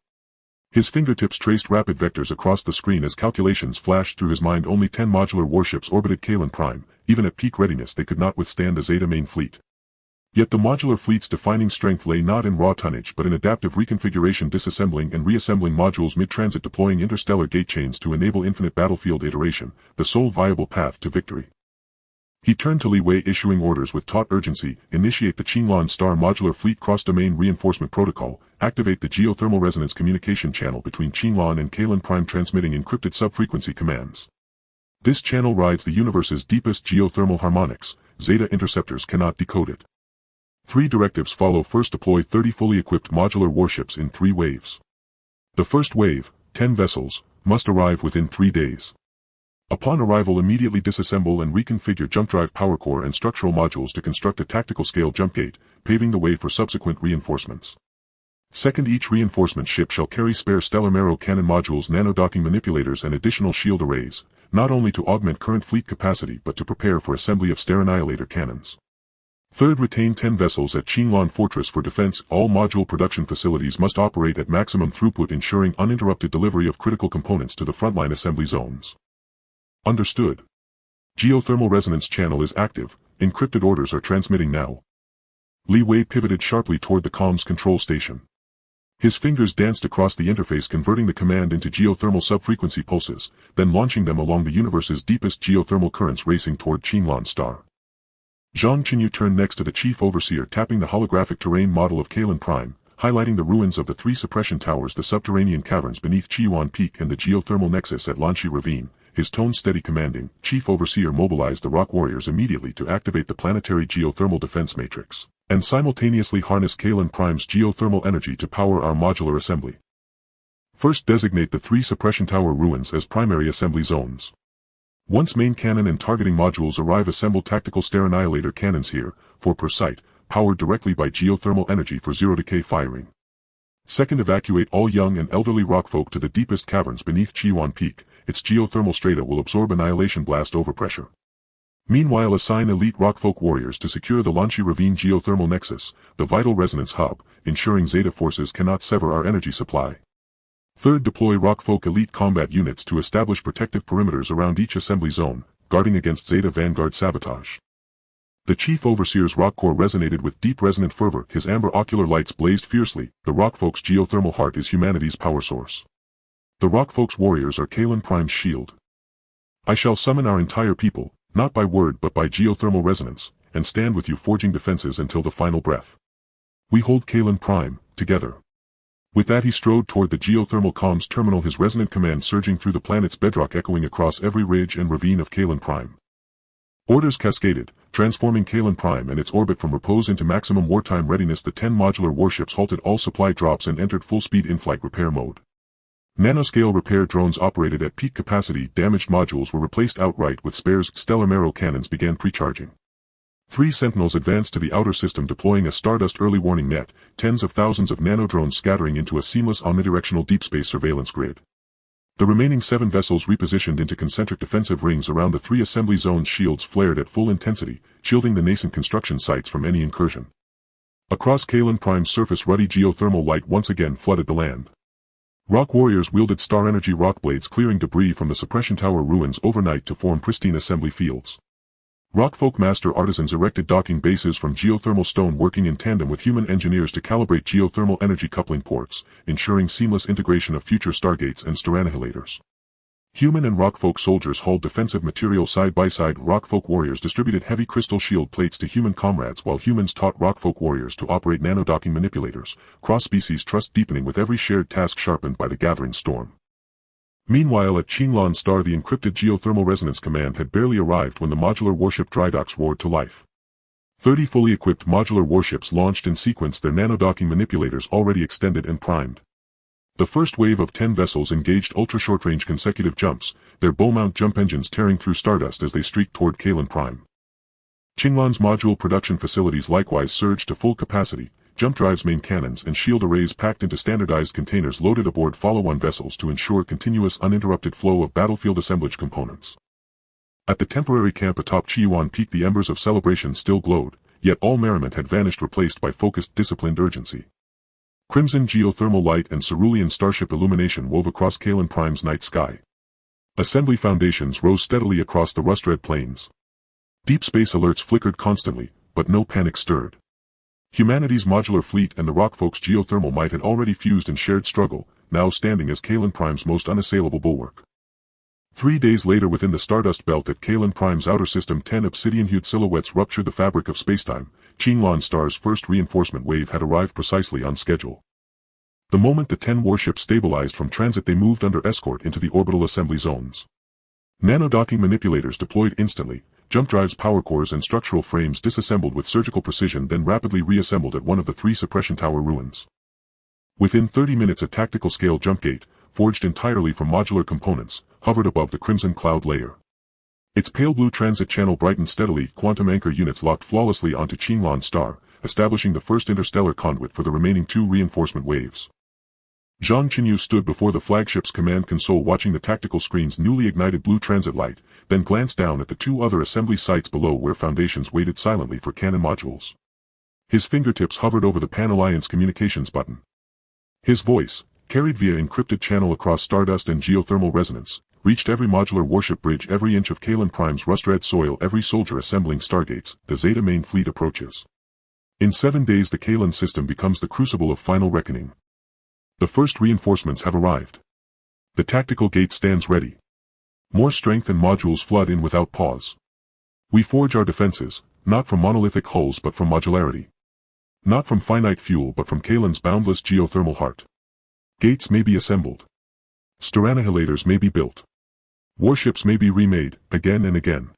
His fingertips traced rapid vectors across the screen as calculations flashed through his mind. Only 10 modular warships orbited Kalen Prime. Even at peak readiness they could not withstand the Zeta main fleet. Yet the modular fleet's defining strength lay not in raw tonnage but in adaptive reconfiguration, disassembling and reassembling modules mid-transit, deploying interstellar gate chains to enable infinite battlefield iteration, the sole viable path to victory. He turned to Li Wei, issuing orders with taut urgency: initiate the Qinglan Star Modular Fleet Cross-Domain Reinforcement Protocol, activate the geothermal resonance communication channel between Qinglan and Kalen Prime, transmitting encrypted sub-frequency commands. This channel rides the universe's deepest geothermal harmonics, Zeta interceptors cannot decode it. 3 directives follow. First, deploy 30 fully equipped modular warships in 3 waves. The first wave, 10 vessels, must arrive within 3 days. Upon arrival, immediately disassemble and reconfigure jump drive power core and structural modules to construct a tactical scale jump gate, paving the way for subsequent reinforcements. Second, each reinforcement ship shall carry spare stellar marrow cannon modules, nano-docking manipulators and additional shield arrays, not only to augment current fleet capacity but to prepare for assembly of Star Annihilator cannons. Third, retain 10 vessels at Qinglan Fortress for defense. All module production facilities must operate at maximum throughput, ensuring uninterrupted delivery of critical components to the frontline assembly zones. Understood. Geothermal resonance channel is active, encrypted orders are transmitting now. Li Wei pivoted sharply toward the comms control station. His fingers danced across the interface, converting the command into geothermal sub-frequency pulses, then launching them along the universe's deepest geothermal currents racing toward Qinglan Star. Zhang Chenyu turned next to the chief overseer, tapping the holographic terrain model of Kalen Prime, highlighting the ruins of the 3 suppression towers, the subterranean caverns beneath Chiyuan Peak and the geothermal nexus at Lanshi Ravine. His tone steady, commanding. Chief Overseer mobilized the Rock Warriors immediately to activate the planetary geothermal defense matrix, and simultaneously harness Kalen Prime's geothermal energy to power our modular assembly. First, designate the 3 suppression tower ruins as primary assembly zones. Once main cannon and targeting modules arrive, assemble tactical Star Annihilator cannons here, for per site, powered directly by geothermal energy for zero-decay firing. Second, evacuate all young and elderly rockfolk to the deepest caverns beneath Chiyuan Peak. Its geothermal strata will absorb annihilation blast overpressure. Meanwhile, assign elite rockfolk warriors to secure the Lanchi Ravine geothermal nexus, the vital resonance hub, ensuring Zeta forces cannot sever our energy supply. Third, deploy rockfolk elite combat units to establish protective perimeters around each assembly zone, guarding against Zeta vanguard sabotage. The chief overseer's rock core resonated with deep resonant fervor. His amber ocular lights blazed fiercely. The rockfolk's geothermal heart is humanity's power source. The rockfolk's warriors are Kalan Prime's shield. I shall summon our entire people, not by word but by geothermal resonance, and stand with you forging defenses until the final breath. We hold Kalan Prime, together. With that he strode toward the geothermal comms terminal, his resonant command surging through the planet's bedrock, echoing across every ridge and ravine of Kalan Prime. Orders cascaded, transforming Kalan Prime and its orbit from repose into maximum wartime readiness. The 10 modular warships halted all supply drops and entered full-speed in-flight repair mode. Nanoscale repair drones operated at peak capacity. Damaged modules were replaced outright with spares. Stellar Marrow cannons began pre-charging. 3 Sentinels advanced to the outer system, deploying a Stardust early warning net, tens of thousands of nanodrones scattering into a seamless omnidirectional deep space surveillance grid. The remaining 7 vessels repositioned into concentric defensive rings around the 3 assembly zones. Shields flared at full intensity, shielding the nascent construction sites from any incursion. Across Kalan Prime's surface, ruddy geothermal light once again flooded the land. Rock warriors wielded star energy rock blades, clearing debris from the suppression tower ruins overnight to form pristine assembly fields. Rockfolk master artisans erected docking bases from geothermal stone, working in tandem with human engineers to calibrate geothermal energy coupling ports, ensuring seamless integration of future stargates and starannihilators. Human and rockfolk soldiers hauled defensive material side by side. Rockfolk warriors distributed heavy crystal shield plates to human comrades, while humans taught rockfolk warriors to operate nanodocking manipulators, cross-species trust deepening with every shared task sharpened by the gathering storm. Meanwhile, at Qinglan Star, the encrypted geothermal resonance command had barely arrived when the modular warship drydocks roared to life. 30 fully equipped modular warships launched in sequence, their nanodocking manipulators already extended and primed. The first wave of 10 vessels engaged ultra-short-range consecutive jumps, their bow-mount jump engines tearing through stardust as they streaked toward Kalan Prime. Qinglan's module production facilities likewise surged to full capacity, jump drives, main cannons and shield arrays packed into standardized containers loaded aboard follow-on vessels to ensure continuous uninterrupted flow of battlefield assemblage components. At the temporary camp atop Chiyuan Peak, the embers of celebration still glowed, yet all merriment had vanished, replaced by focused, disciplined urgency. Crimson geothermal light and cerulean starship illumination wove across Kalan Prime's night sky. Assembly foundations rose steadily across the rust-red plains. Deep space alerts flickered constantly, but no panic stirred. Humanity's modular fleet and the rockfolk's geothermal might had already fused in shared struggle, now standing as Kalan Prime's most unassailable bulwark. 3 days later, within the Stardust Belt at Kalan Prime's outer system, 10 obsidian-hued silhouettes ruptured the fabric of spacetime. Qinglan Star's first reinforcement wave had arrived precisely on schedule. The moment the 10 warships stabilized from transit, they moved under escort into the orbital assembly zones. Nanodocking manipulators deployed instantly, jump drives, power cores and structural frames disassembled with surgical precision, then rapidly reassembled at one of the 3 suppression tower ruins. Within 30 minutes, a tactical scale jump gate, forged entirely from modular components, hovered above the crimson cloud layer. Its pale blue transit channel brightened steadily. Quantum anchor units locked flawlessly onto Qinglan Star, establishing the first interstellar conduit for the remaining 2 reinforcement waves. Zhang Chenyu stood before the flagship's command console, watching the tactical screen's newly ignited blue transit light, then glanced down at the 2 other assembly sites below where foundations waited silently for cannon modules. His fingertips hovered over the Pan-Alliance communications button. His voice, carried via encrypted channel across stardust and geothermal resonance, reached every modular warship bridge, every inch of Kalan Prime's rust-red soil, every soldier assembling stargates. The Zeta main fleet approaches. In 7 days the Kalan system becomes the crucible of final reckoning. The first reinforcements have arrived. The tactical gate stands ready. More strength and modules flood in without pause. We forge our defenses, not from monolithic hulls but from modularity. Not from finite fuel but from Kalan's boundless geothermal heart. Gates may be assembled. Starannihilators may be built. Warships may be remade, again and again.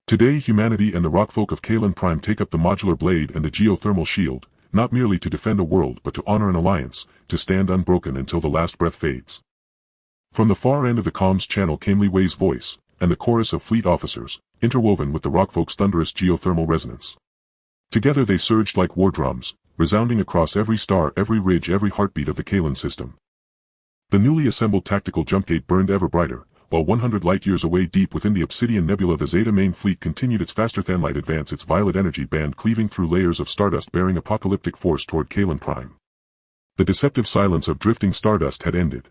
Today humanity and the rockfolk of Kalan Prime take up the modular blade and the geothermal shield, not merely to defend a world but to honor an alliance, to stand unbroken until the last breath fades. From the far end of the comms channel came Li Wei's voice, and the chorus of fleet officers, interwoven with the rockfolk's thunderous geothermal resonance. Together they surged like war drums, resounding across every star, every ridge, every heartbeat of the Kalan system. The newly assembled tactical jump gate burned ever brighter, while 100 light-years away deep within the Obsidian Nebula the Zeta main fleet continued its faster-than-light advance, its violet energy band cleaving through layers of stardust bearing apocalyptic force toward Kalen Prime. The deceptive silence of drifting stardust had ended.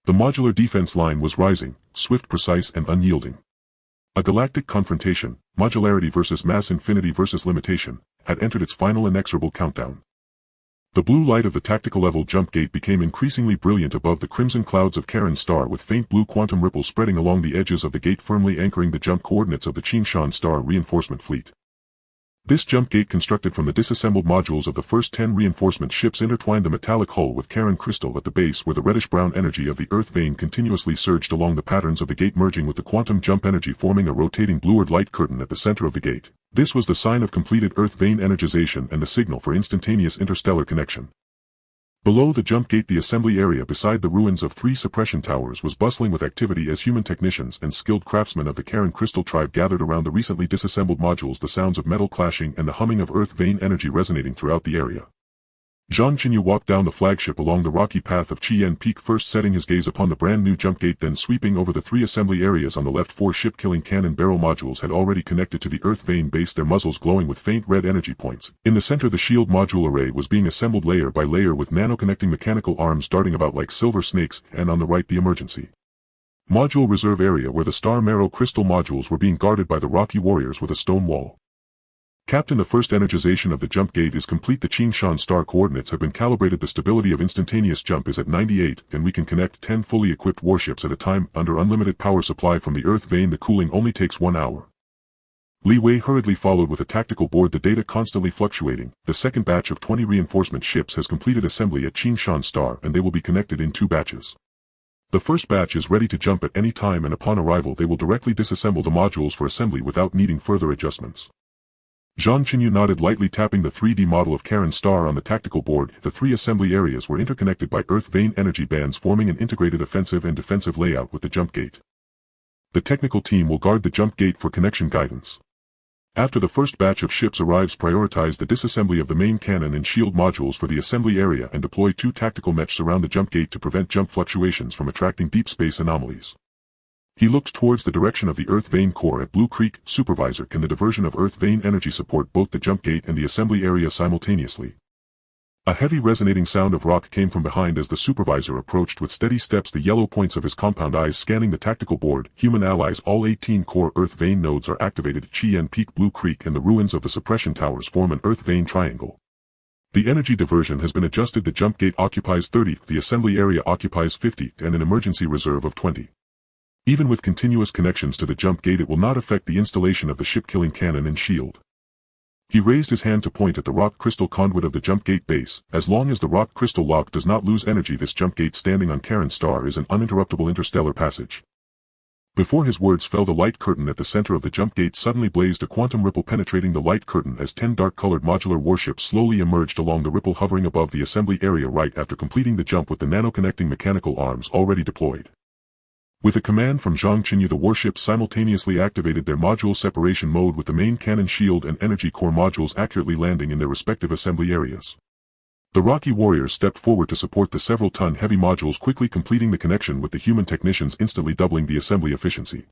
The modular defense line was rising, swift, precise, and unyielding. A galactic confrontation, modularity versus mass, infinity versus limitation, had entered its final inexorable countdown. The blue light of the tactical level jump gate became increasingly brilliant above the crimson clouds of Karen's star, with faint blue quantum ripples spreading along the edges of the gate, firmly anchoring the jump coordinates of the Qingshan star reinforcement fleet. This jump gate, constructed from the disassembled modules of the first 10 reinforcement ships, intertwined the metallic hull with Karen crystal at the base, where the reddish-brown energy of the Earth vein continuously surged along the patterns of the gate, merging with the quantum jump energy, forming a rotating blued light curtain at the center of the gate. This was the sign of completed Earth vein energization and the signal for instantaneous interstellar connection. Below the jump gate, the assembly area beside the ruins of 3 suppression towers was bustling with activity as human technicians and skilled craftsmen of the Karen Crystal tribe gathered around the recently disassembled modules, the sounds of metal clashing and the humming of Earth vein energy resonating throughout the area. Zhang Chenyu walked down the flagship along the rocky path of Chien Peak, first setting his gaze upon the brand new jump gate, then sweeping over the 3 assembly areas on the left. 4 ship-killing cannon barrel modules had already connected to the Earth vein base, their muzzles glowing with faint red energy points. In the center, the shield module array was being assembled layer by layer, with nano-connecting mechanical arms darting about like silver snakes, and on the right the emergency module reserve area, where the star marrow crystal modules were being guarded by the rocky warriors with a stone wall. Captain, the first energization of the jump gate is complete. The Qingshan star coordinates have been calibrated. The stability of instantaneous jump is at 98, and we can connect 10 fully equipped warships at a time under unlimited power supply from the Earth vein. The cooling only takes 1 hour. Li Wei hurriedly followed with a tactical board, the data constantly fluctuating. The second batch of 20 reinforcement ships has completed assembly at Qingshan star, and they will be connected in 2 batches. The first batch is ready to jump at any time, and upon arrival they will directly disassemble the modules for assembly without needing further adjustments. Zhang Chenyu nodded, lightly tapping the 3D model of Karen's star on the tactical board. The 3 assembly areas were interconnected by Earth vein energy bands, forming an integrated offensive and defensive layout with the jump gate. The technical team will guard the jump gate for connection guidance. After the first batch of ships arrives, prioritize the disassembly of the main cannon and shield modules for the assembly area, and deploy 2 tactical mechs around the jump gate to prevent jump fluctuations from attracting deep space anomalies. He looked towards the direction of the Earth vein core at Blue Creek. Supervisor, can the diversion of Earth vein energy support both the jump gate and the assembly area simultaneously? A heavy resonating sound of rock came from behind as the supervisor approached with steady steps, the yellow points of his compound eyes scanning the tactical board. Human allies, all 18 core Earth vein nodes are activated. Chien Peak, Blue Creek, and the ruins of the suppression towers form an Earth vein triangle. The energy diversion has been adjusted. The jump gate occupies 30, the assembly area occupies 50, and an emergency reserve of 20. Even with continuous connections to the jump gate, it will not affect the installation of the ship-killing cannon and shield. He raised his hand to point at the rock crystal conduit of the jump gate base. As long as the rock crystal lock does not lose energy, this jump gate standing on Karen's star is an uninterruptible interstellar passage. Before his words fell, the light curtain at the center of the jump gate suddenly blazed, a quantum ripple penetrating the light curtain as 10 dark-colored modular warships slowly emerged along the ripple, hovering above the assembly area right after completing the jump with the nano-connecting mechanical arms already deployed. With a command from Zhang Chenyu, the warships simultaneously activated their module separation mode, with the main cannon, shield, and energy core modules accurately landing in their respective assembly areas. The rocky warriors stepped forward to support the several-ton heavy modules, quickly completing the connection with the human technicians, instantly doubling the assembly efficiency.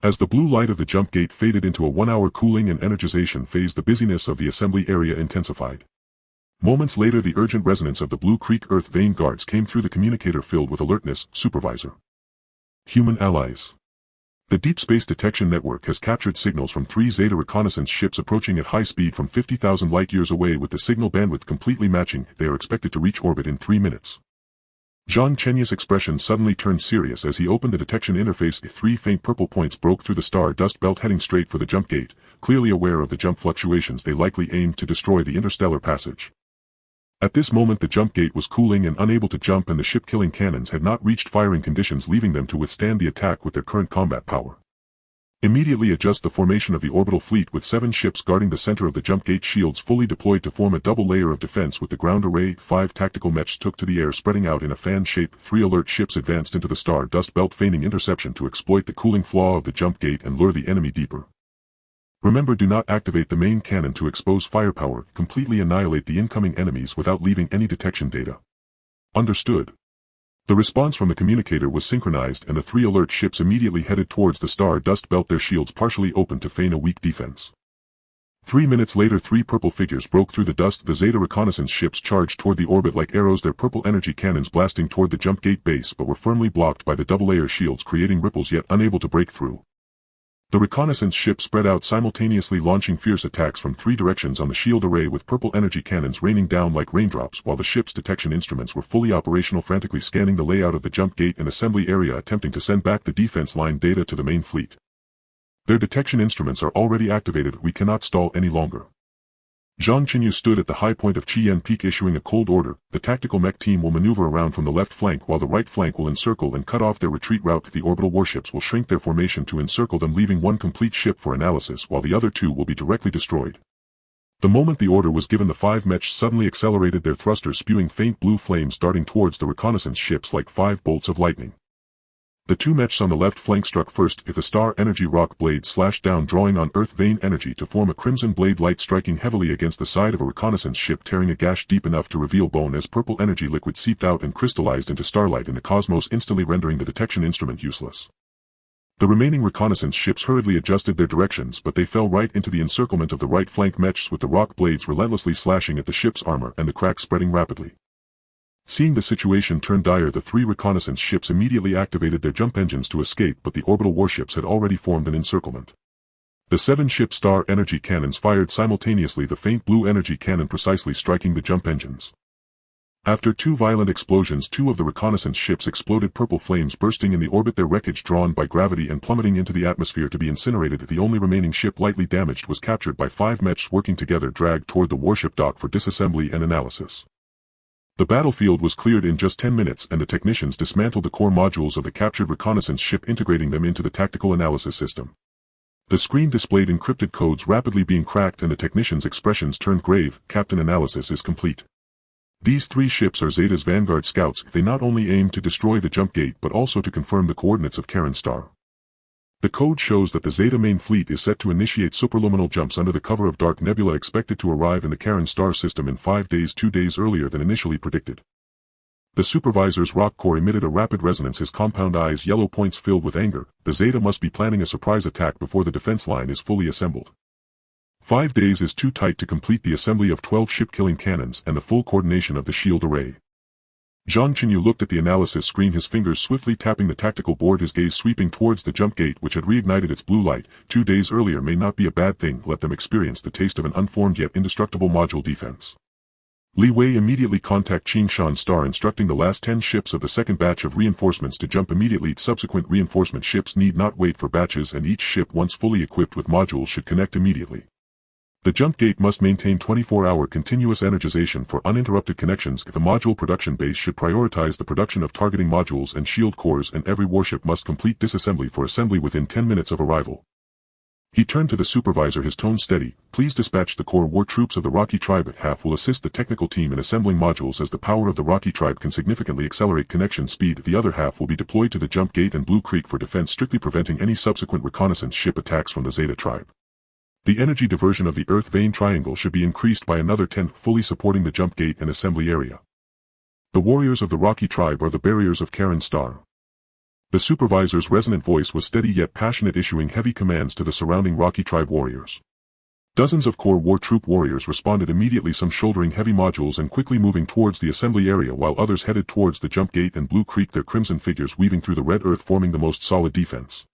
As the blue light of the jump gate faded into a 1-hour cooling and energization phase, the busyness of the assembly area intensified. Moments later, the urgent resonance of the Blue Creek Earth vein guards came through the communicator, filled with alertness. Supervisor. Human allies. The Deep Space Detection Network has captured signals from 3 Zeta reconnaissance ships approaching at high speed from 50,000 light-years away, with the signal bandwidth completely matching. They are expected to reach orbit in 3 minutes. Zhang Chenyu's expression suddenly turned serious as he opened the detection interface. 3 faint purple points broke through the star dust belt, heading straight for the jump gate. Clearly aware of the jump fluctuations, they likely aimed to destroy the interstellar passage. At this moment, the jump gate was cooling and unable to jump, and the ship-killing cannons had not reached firing conditions, leaving them to withstand the attack with their current combat power. Immediately adjust the formation of the orbital fleet, with 7 ships guarding the center of the jump gate, shields fully deployed to form a double layer of defense with the ground array. 5 tactical mechs took to the air, spreading out in a fan shape. 3 alert ships advanced into the star dust belt, feigning interception to exploit the cooling flaw of the jump gate and lure the enemy deeper. Remember, do not activate the main cannon to expose firepower. Completely annihilate the incoming enemies without leaving any detection data. Understood. The response from the communicator was synchronized and the three alert ships immediately headed towards the star dust belt, their shields partially open to feign a weak defense. 3 minutes later, three purple figures broke through the dust. The Zeta reconnaissance ships charged toward the orbit like arrows, their purple energy cannons blasting toward the jump gate base, but were firmly blocked by the double-layer shields, creating ripples yet unable to break through. The reconnaissance ships spread out simultaneously, launching fierce attacks from 3 directions on the shield array with purple energy cannons raining down like raindrops, while the ship's detection instruments were fully operational, frantically scanning the layout of the jump gate and assembly area, attempting to send back the defense line data to the main fleet. Their detection instruments are already activated. We cannot stall any longer. Zhang Chenyu stood at the high point of Chien Peak, issuing a cold order. The tactical mech team will maneuver around from the left flank, while the right flank will encircle and cut off their retreat route. The orbital warships will shrink their formation to encircle them, leaving one complete ship for analysis, while the other 2 will be directly destroyed. The moment the order was given, the 5 mechs suddenly accelerated, their thrusters spewing faint blue flames darting towards the reconnaissance ships like 5 bolts of lightning. The 2 mechs on the left flank struck first. If the star energy rock blade slashed down, drawing on earth vein energy to form a crimson blade light, striking heavily against the side of a reconnaissance ship, tearing a gash deep enough to reveal bone as purple energy liquid seeped out and crystallized into starlight in the cosmos, instantly rendering the detection instrument useless. The remaining reconnaissance ships hurriedly adjusted their directions, but they fell right into the encirclement of the right flank mechs, with the rock blades relentlessly slashing at the ship's armor and the cracks spreading rapidly. Seeing the situation turn dire, the 3 reconnaissance ships immediately activated their jump engines to escape, but the orbital warships had already formed an encirclement. The 7-ship star energy cannons fired simultaneously, the faint blue energy cannon precisely striking the jump engines. After 2 violent explosions, 2 of the reconnaissance ships exploded, purple flames bursting in the orbit, their wreckage drawn by gravity and plummeting into the atmosphere to be incinerated. The only remaining ship, lightly damaged, was captured by 5 mechs working together, dragged toward the warship dock for disassembly and analysis. The battlefield was cleared in just 10 minutes, and the technicians dismantled the core modules of the captured reconnaissance ship, integrating them into the tactical analysis system. The screen displayed encrypted codes rapidly being cracked, and the technicians' expressions turned grave. Captain, analysis is complete. These 3 ships are Zeta's Vanguard scouts. They not only aim to destroy the jump gate but also to confirm the coordinates of Karen Star. The code shows that the Zeta main fleet is set to initiate superluminal jumps under the cover of dark nebula, expected to arrive in the Karen Star system in 5 days, 2 days earlier than initially predicted. The supervisor's rock core emitted a rapid resonance, his compound eyes yellow points filled with anger. The Zeta must be planning a surprise attack before the defense line is fully assembled. 5 days is too tight to complete the assembly of 12 ship-killing cannons and the full coordination of the shield array. Zhang Chenyu looked at the analysis screen, his fingers swiftly tapping the tactical board, his gaze sweeping towards the jump gate which had reignited its blue light. 2 days earlier may not be a bad thing. Let them experience the taste of an unformed yet indestructible module defense. Li Wei immediately contact Qingshan Star, instructing the last 10 ships of the second batch of reinforcements to jump immediately. Subsequent reinforcement ships need not wait for batches, and each ship, once fully equipped with modules, should connect immediately. The jump gate must maintain 24-hour continuous energization for uninterrupted connections. The module production base should prioritize the production of targeting modules and shield cores, and every warship must complete disassembly for assembly within 10 minutes of arrival. He turned to the supervisor, his tone steady. Please dispatch the core war troops of the Rocky Tribe. Half will assist the technical team in assembling modules, as the power of the Rocky Tribe can significantly accelerate connection speed. The other half will be deployed to the jump gate and Blue Creek for defense, strictly preventing any subsequent reconnaissance ship attacks from the Zeta Tribe. The energy diversion of the Earth Vein Triangle should be increased by another 10, fully supporting the jump gate and assembly area. The warriors of the Rocky Tribe are the barriers of Karen Star. The supervisor's resonant voice was steady yet passionate, issuing heavy commands to the surrounding Rocky Tribe warriors. Dozens of core war troop warriors responded immediately, some shouldering heavy modules and quickly moving towards the assembly area, while others headed towards the jump gate and Blue Creek, their crimson figures weaving through the red earth, forming the most solid defense.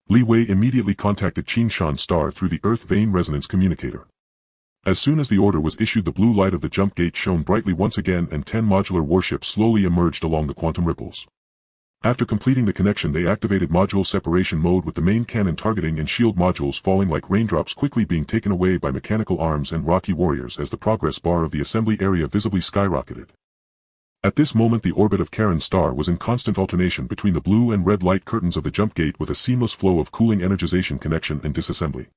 Li Wei immediately contacted Qingshan Star through the Earth Vein Resonance Communicator. As soon as the order was issued, the blue light of the jump gate shone brightly once again, and 10 modular warships slowly emerged along the quantum ripples. After completing the connection, they activated module separation mode, with the main cannon targeting and shield modules falling like raindrops, quickly being taken away by mechanical arms and Rocky warriors as the progress bar of the assembly area visibly skyrocketed. At this moment, the orbit of Karen Star was in constant alternation between the blue and red light curtains of the jump gate, with a seamless flow of cooling energization, connection and disassembly.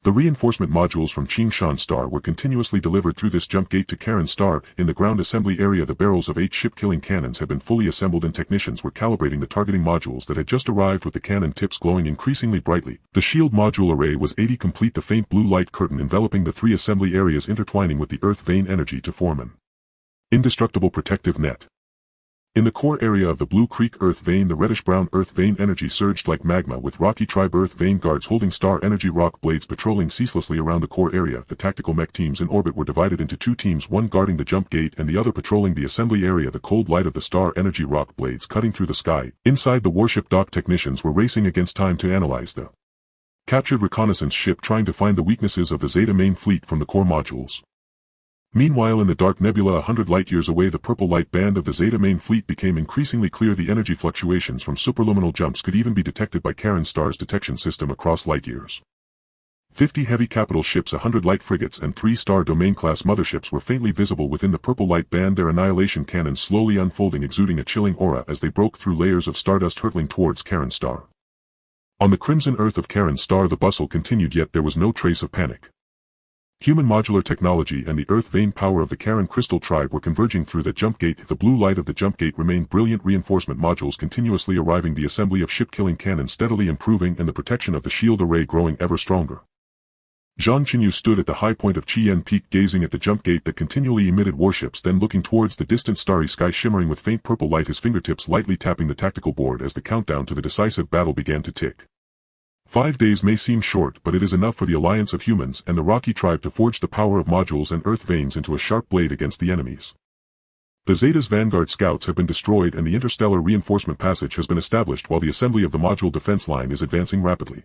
The reinforcement modules from Qingshan Star were continuously delivered through this jump gate to Karen Star. In the ground assembly area, the barrels of 8 ship-killing cannons had been fully assembled, and technicians were calibrating the targeting modules that had just arrived, with the cannon tips glowing increasingly brightly. The shield module array was 80 complete, the faint blue light curtain enveloping the 3 assembly areas intertwining with the Earth Vein energy to form an indestructible protective net. In the core area of the Blue Creek Earth Vein, the reddish-brown Earth Vein energy surged like magma, with Rocky Tribe Earth Vein guards holding Star Energy rock blades patrolling ceaselessly around the core area. The tactical mech teams in orbit were divided into two teams, one guarding the jump gate and the other patrolling the assembly area. The cold light of the Star Energy rock blades cutting through the sky. Inside the warship dock, technicians were racing against time to analyze the captured reconnaissance ship, trying to find the weaknesses of the Zeta main fleet from the core modules. Meanwhile, in the dark nebula 100 light-years away, the purple light band of the Zeta main fleet became increasingly clear. The energy fluctuations from superluminal jumps could even be detected by Karen Star's detection system across light-years. 50 heavy capital ships, 100 light frigates and 3 Star Domain-class motherships were faintly visible within the purple light band, their annihilation cannons slowly unfolding, exuding a chilling aura as they broke through layers of stardust hurtling towards Karen Star. On the crimson earth of Karen Star, the bustle continued, yet there was no trace of panic. Human modular technology and the Earth Vein power of the Karen Crystal Tribe were converging through the jump gate. The blue light of the jump gate remained brilliant, reinforcement modules continuously arriving, the assembly of ship-killing cannons steadily improving, and the protection of the shield array growing ever stronger. Zhang Chenyu stood at the high point of Chien Peak, gazing at the jump gate that continually emitted warships, then looking towards the distant starry sky shimmering with faint purple light, his fingertips lightly tapping the tactical board as the countdown to the decisive battle began to tick. 5 days may seem short, but it is enough for the alliance of humans and the Rocky Tribe to forge the power of modules and Earth Veins into a sharp blade against the enemies. The Zeta's vanguard scouts have been destroyed and the interstellar reinforcement passage has been established, while the assembly of the module defense line is advancing rapidly.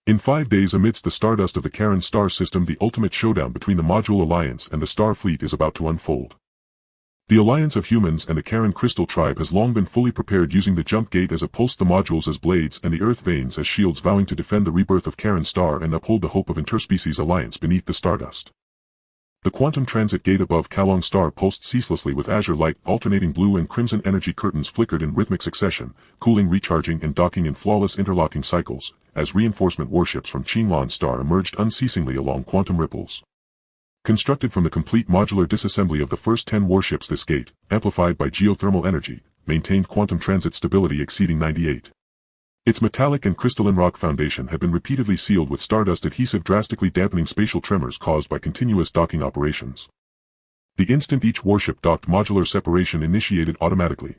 In 5 days, amidst the stardust of the Karen Star system, the ultimate showdown between the Module Alliance and the Star Fleet is about to unfold. The alliance of humans and the Karen Crystal Tribe has long been fully prepared, using the jump gate as a pulse, the modules as blades, and the Earth Veins as shields, vowing to defend the rebirth of Karen Star and uphold the hope of interspecies alliance beneath the stardust. The quantum transit gate above Kalong Star pulsed ceaselessly with azure light. Alternating blue and crimson energy curtains flickered in rhythmic succession, cooling, recharging, and docking in flawless interlocking cycles, as reinforcement warships from Qinlan Star emerged unceasingly along quantum ripples. Constructed from the complete modular disassembly of the first 10 warships, this gate, amplified by geothermal energy, maintained quantum transit stability exceeding 98. Its metallic and crystalline rock foundation had been repeatedly sealed with stardust adhesive, drastically dampening spatial tremors caused by continuous docking operations. The instant each warship docked, modular separation initiated automatically.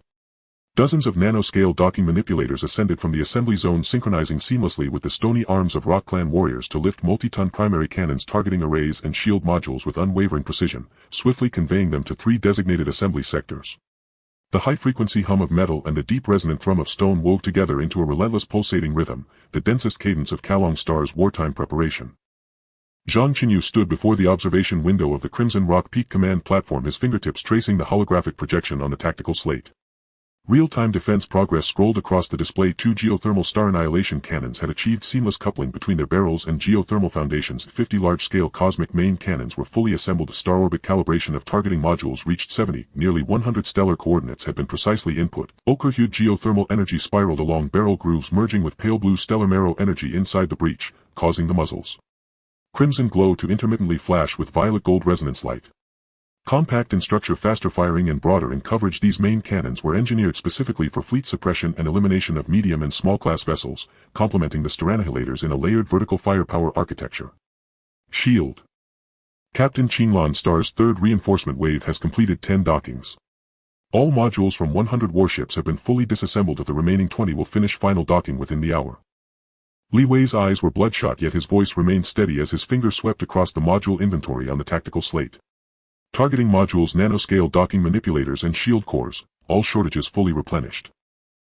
Dozens of nanoscale docking manipulators ascended from the assembly zone, synchronizing seamlessly with the stony arms of Rock Clan warriors to lift multi-ton primary cannons targeting arrays and shield modules with unwavering precision, swiftly conveying them to 3 designated assembly sectors. The high-frequency hum of metal and the deep resonant thrum of stone wove together into a relentless pulsating rhythm, the densest cadence of Kalong Star's wartime preparation. Zhang Chenyu stood before the observation window of the Crimson Rock Peak command platform, his fingertips tracing the holographic projection on the tactical slate. Real-time defense progress scrolled across the display. 2 geothermal star annihilation cannons had achieved seamless coupling between their barrels and geothermal foundations. 50 large-scale cosmic main cannons were fully assembled. Star orbit calibration of targeting modules reached 70. Nearly 100 stellar coordinates had been precisely input. Ochre-hued geothermal energy spiraled along barrel grooves, merging with pale blue stellar marrow energy inside the breach, causing the muzzles' crimson glow to intermittently flash with violet gold resonance light. Compact in structure, faster firing, and broader in coverage, these main cannons were engineered specifically for fleet suppression and elimination of medium and small-class vessels, complementing the Staranihilators in a layered vertical firepower architecture. Shield. Captain Qinlan Star's 3rd reinforcement wave has completed 10 dockings. All modules from 100 warships have been fully disassembled. Of the remaining 20 will finish final docking within the hour. Li Wei's eyes were bloodshot, yet his voice remained steady as his fingers swept across the module inventory on the tactical slate. Targeting modules, nanoscale docking manipulators, and shield cores, all shortages fully replenished.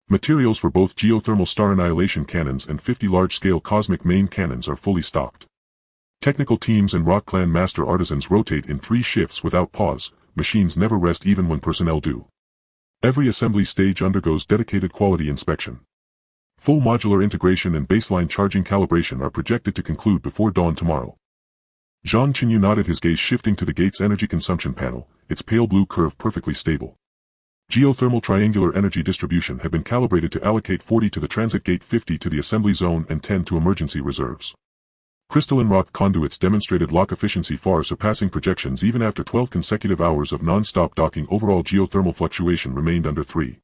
Materials for both geothermal star annihilation cannons and 50 large-scale cosmic main cannons are fully stocked. Technical teams and Rock Clan master artisans rotate in 3 shifts without pause. Machines never rest even when personnel do. Every assembly stage undergoes dedicated quality inspection. Full modular integration and baseline charging calibration are projected to conclude before dawn tomorrow. Zhang Chenyu nodded, his gaze shifting to the gate's energy consumption panel, its pale blue curve perfectly stable. Geothermal triangular energy distribution had been calibrated to allocate 40 to the transit gate, 50 to the assembly zone, and 10 to emergency reserves. Crystalline rock conduits demonstrated lock efficiency far surpassing projections even after 12 consecutive hours of non-stop docking. Overall geothermal fluctuation remained under 3.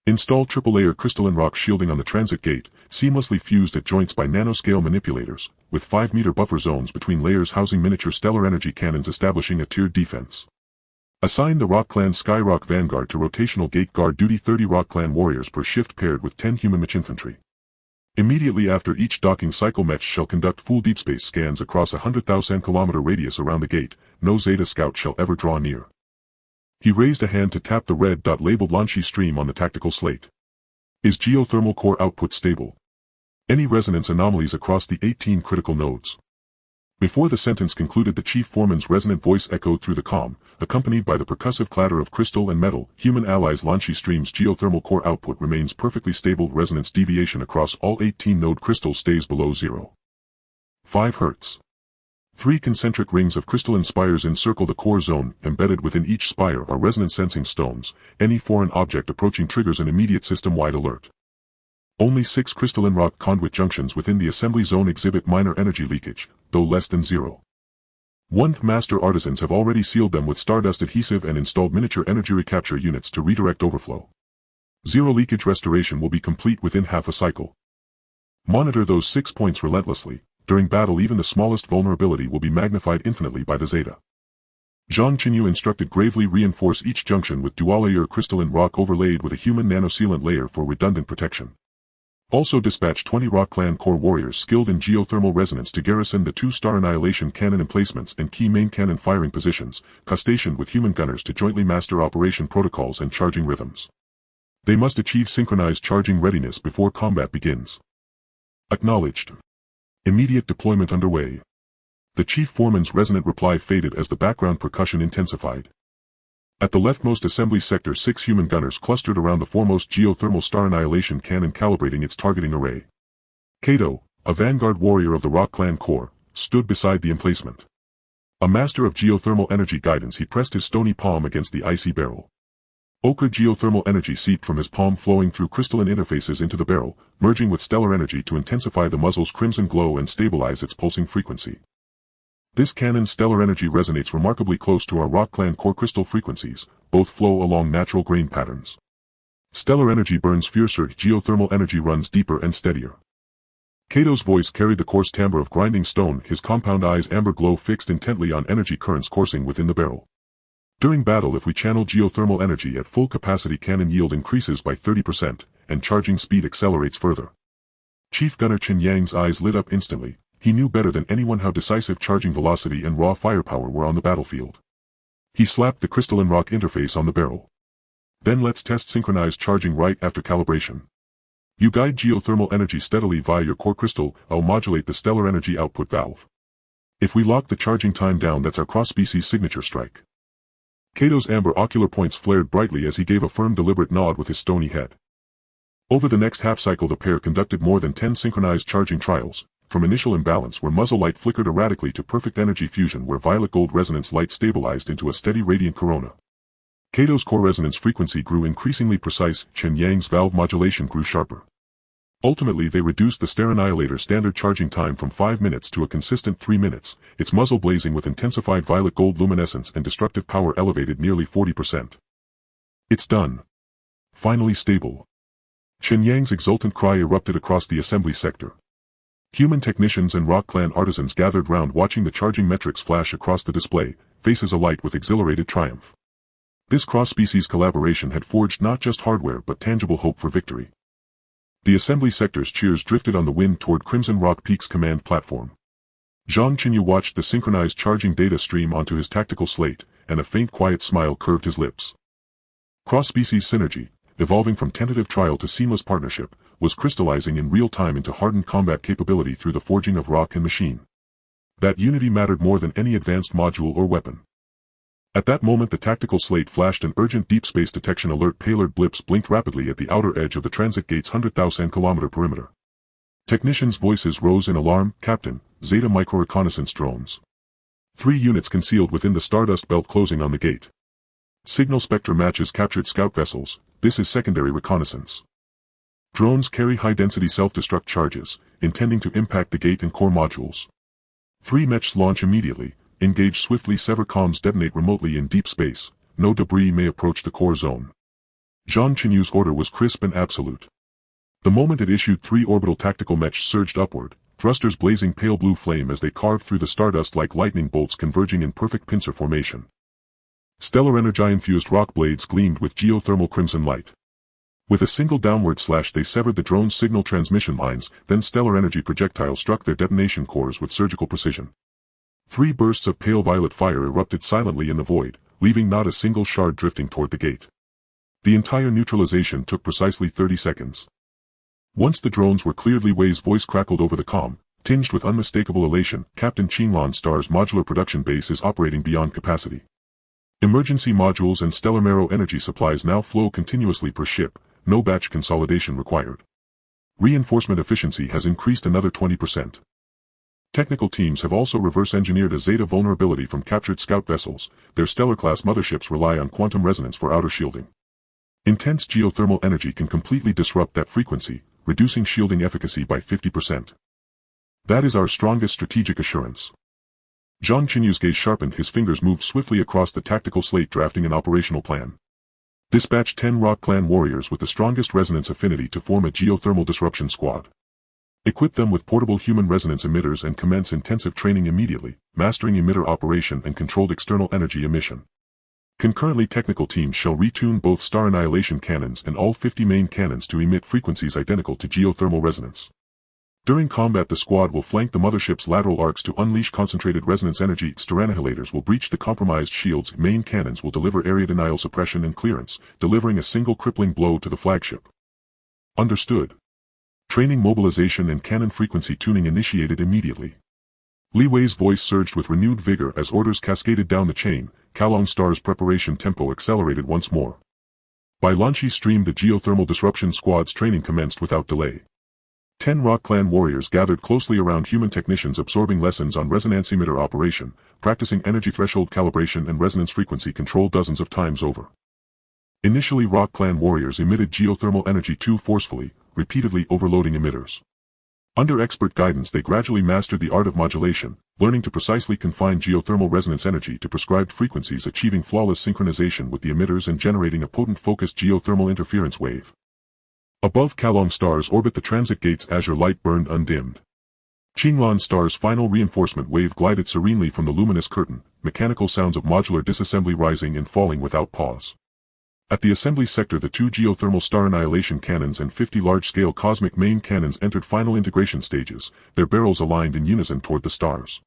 Install triple-layer crystalline rock shielding on the transit gate, seamlessly fused at joints by nanoscale manipulators, with 5-meter buffer zones between layers housing miniature stellar energy cannons establishing a tiered defense. Assign the Rock Clan Skyrock Vanguard to rotational gate guard duty, 30 Rock Clan warriors per shift paired with 10 human mech infantry. Immediately after each docking cycle, mech shall conduct full deep space scans across a 100,000 kilometer radius around the gate. No Zeta scout shall ever draw near. He raised a hand to tap the red dot labeled Launchi Stream on the tactical slate. Is geothermal core output stable? Any resonance anomalies across the 18 critical nodes? Before the sentence concluded, the chief foreman's resonant voice echoed through the comm, accompanied by the percussive clatter of crystal and metal. Human allies Launchi Stream's geothermal core output remains perfectly stable. Resonance deviation across all 18 node crystals stays below 0.5 Hz. 3 concentric rings of crystalline spires encircle the core zone. Embedded within each spire are resonance sensing stones. Any foreign object approaching triggers an immediate system-wide alert. Only 6 crystalline rock conduit junctions within the assembly zone exhibit minor energy leakage, though less than 0.1 Master artisans have already sealed them with stardust adhesive and installed miniature energy recapture units to redirect overflow. 0 leakage restoration will be complete within half a cycle. Monitor those 6 points relentlessly. During battle, even the smallest vulnerability will be magnified infinitely by the Zeta. Zhang Chenyu instructed gravely reinforce each junction with dual-layer crystalline rock overlaid with a human nanosealant layer for redundant protection. Also dispatch 20 Rock Clan core warriors skilled in geothermal resonance to garrison the 2 star annihilation cannon emplacements and key main cannon firing positions, crustaceaned with human gunners to jointly master operation protocols and charging rhythms. They must achieve synchronized charging readiness before combat begins. Acknowledged. Immediate deployment underway. The chief foreman's resonant reply faded as the background percussion intensified. At the leftmost assembly sector, 6 human gunners clustered around the foremost geothermal star annihilation cannon calibrating its targeting array. Kato, a vanguard warrior of the Rock Clan Corps, stood beside the emplacement. A master of geothermal energy guidance, he pressed his stony palm against the icy barrel. Ochre geothermal energy seeped from his palm, flowing through crystalline interfaces into the barrel, merging with stellar energy to intensify the muzzle's crimson glow and stabilize its pulsing frequency. This cannon's stellar energy resonates remarkably close to our Rock Clan core crystal frequencies, both flow along natural grain patterns. Stellar energy burns fiercer, geothermal energy runs deeper and steadier. Kato's voice carried the coarse timbre of grinding stone, his compound eyes amber glow fixed intently on energy currents coursing within the barrel. During battle, if we channel geothermal energy at full capacity, cannon yield increases by 30%, and charging speed accelerates further. Chief Gunner Chen Yang's eyes lit up instantly. He knew better than anyone how decisive charging velocity and raw firepower were on the battlefield. He slapped the crystalline rock interface on the barrel. Then let's test synchronized charging right after calibration. You guide geothermal energy steadily via your core crystal. I'll modulate the stellar energy output valve. If we lock the charging time down, that's our cross-species signature strike. Kato's amber ocular points flared brightly as he gave a firm, deliberate nod with his stony head. Over the next half-cycle, the pair conducted more than 10 synchronized charging trials, from initial imbalance where muzzle light flickered erratically to perfect energy fusion where violet-gold resonance light stabilized into a steady radiant corona. Kato's core resonance frequency grew increasingly precise, Chen Yang's valve modulation grew sharper. Ultimately, they reduced the Star Annihilator standard charging time from 5 minutes to a consistent 3 minutes, its muzzle blazing with intensified violet-gold luminescence and destructive power elevated nearly 40%. It's done. Finally stable. Chen Yang's exultant cry erupted across the assembly sector. Human technicians and Rock Clan artisans gathered round, watching the charging metrics flash across the display, faces alight with exhilarated triumph. This cross-species collaboration had forged not just hardware but tangible hope for victory. The assembly sector's cheers drifted on the wind toward Crimson Rock Peak's command platform. Zhang Chenyu watched the synchronized charging data stream onto his tactical slate, and a faint quiet smile curved his lips. Cross-species synergy, evolving from tentative trial to seamless partnership, was crystallizing in real time into hardened combat capability through the forging of rock and machine. That unity mattered more than any advanced module or weapon. At that moment, the tactical slate flashed an urgent deep space detection alert. Pailored blips blinked rapidly at the outer edge of the transit gate's 100,000 kilometer perimeter. Technicians' voices rose in alarm. Captain, Zeta micro-reconnaissance drones. 3 units concealed within the stardust belt closing on the gate. Signal spectra matches captured scout vessels. This is secondary reconnaissance. Drones carry high-density self-destruct charges, intending to impact the gate and core modules. 3 mechs launch immediately, engage swiftly, sever comms, detonate remotely in deep space. No debris may approach the core zone. Zhang Chenyu's order was crisp and absolute. The moment it issued, 3 orbital tactical mechs surged upward, thrusters blazing pale blue flame as they carved through the stardust like lightning bolts converging in perfect pincer formation. Stellar energy-infused rock blades gleamed with geothermal crimson light. With a single downward slash they severed the drone's signal transmission lines, then stellar energy projectiles struck their detonation cores with surgical precision. 3 bursts of pale violet fire erupted silently in the void, leaving not a single shard drifting toward the gate. The entire neutralization took precisely 30 seconds. Once the drones were cleared, Li Wei's voice crackled over the comm, tinged with unmistakable elation. Captain Qinglan Star's modular production base is operating beyond capacity. Emergency modules and stellar marrow energy supplies now flow continuously per ship, no batch consolidation required. Reinforcement efficiency has increased another 20%. Technical teams have also reverse-engineered a Zeta vulnerability from captured scout vessels. Their Stellar-class motherships rely on quantum resonance for outer shielding. Intense geothermal energy can completely disrupt that frequency, reducing shielding efficacy by 50%. That is our strongest strategic assurance. Zhang Chenyu's gaze sharpened, his fingers moved swiftly across the tactical slate, drafting an operational plan. Dispatch 10 Rock Clan warriors with the strongest resonance affinity to form a geothermal disruption squad. Equip them with portable human resonance emitters and commence intensive training immediately, mastering emitter operation and controlled external energy emission. Concurrently, technical teams shall retune both star annihilation cannons and all 50 main cannons to emit frequencies identical to geothermal resonance. During combat, the squad will flank the mothership's lateral arcs to unleash concentrated resonance energy. Star annihilators will breach the compromised shields. Main cannons will deliver area denial suppression and clearance, delivering a single crippling blow to the flagship. Understood. Training mobilization and cannon frequency tuning initiated immediately. Li Wei's voice surged with renewed vigor as orders cascaded down the chain. Kalong Star's preparation tempo accelerated once more. By Lanchi Stream, the geothermal disruption squad's training commenced without delay. 10 Rock Clan warriors gathered closely around human technicians, absorbing lessons on resonance emitter operation, practicing energy threshold calibration and resonance frequency control dozens of times over. Initially, Rock Clan warriors emitted geothermal energy too forcefully, repeatedly overloading emitters. Under expert guidance, they gradually mastered the art of modulation, learning to precisely confine geothermal resonance energy to prescribed frequencies, achieving flawless synchronization with the emitters and generating a potent focused geothermal interference wave. Above Kalong Star's orbit, the transit gate's azure light burned undimmed. Qinglan Star's final reinforcement wave glided serenely from the luminous curtain, mechanical sounds of modular disassembly rising and falling without pause. At the assembly sector, the 2 geothermal star annihilation cannons and 50 large-scale cosmic main cannons entered final integration stages, their barrels aligned in unison toward the stars.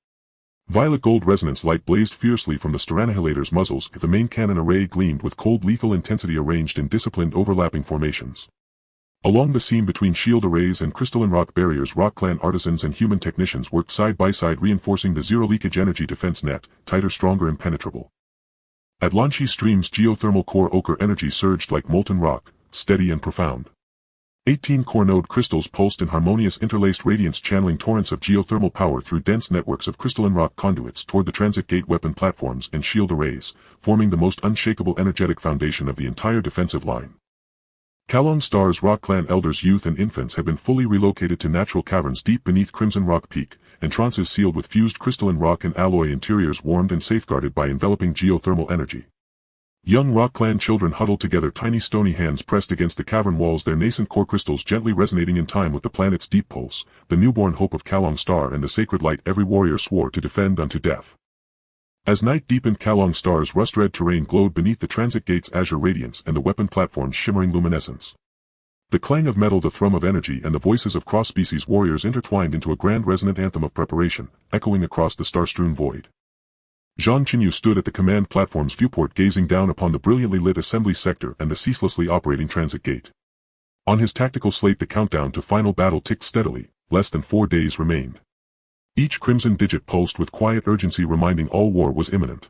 Violet-gold resonance light blazed fiercely from the star annihilator's muzzles. The main cannon array gleamed with cold lethal intensity, arranged in disciplined overlapping formations. Along the seam between shield arrays and crystalline rock barriers, Rock Clan artisans and human technicians worked side by side, reinforcing the zero-leakage energy defense net, tighter, stronger, impenetrable. At Lanchi Stream's geothermal core, ochre energy surged like molten rock, steady and profound. 18 core node crystals pulsed in harmonious interlaced radiance, channeling torrents of geothermal power through dense networks of crystalline rock conduits toward the transit gate weapon platforms and shield arrays, forming the most unshakable energetic foundation of the entire defensive line. Kalong Star's Rock Clan elders, youth and infants have been fully relocated to natural caverns deep beneath Crimson Rock Peak, entrances sealed with fused crystalline rock and alloy, interiors warmed and safeguarded by enveloping geothermal energy. Young Rock Clan children huddled together, tiny stony hands pressed against the cavern walls, their nascent core crystals gently resonating in time with the planet's deep pulse, the newborn hope of Kalong Star and the sacred light every warrior swore to defend unto death. As night deepened, Kalong Star's rust-red terrain glowed beneath the transit gate's azure radiance and the weapon platform's shimmering luminescence. The clang of metal, the thrum of energy, and the voices of cross-species warriors intertwined into a grand resonant anthem of preparation, echoing across the star-strewn void. Zhang Chenyu stood at the command platform's viewport, gazing down upon the brilliantly lit assembly sector and the ceaselessly operating transit gate. On his tactical slate, the countdown to final battle ticked steadily. Less than 4 days remained. Each crimson digit pulsed with quiet urgency, reminding all war was imminent.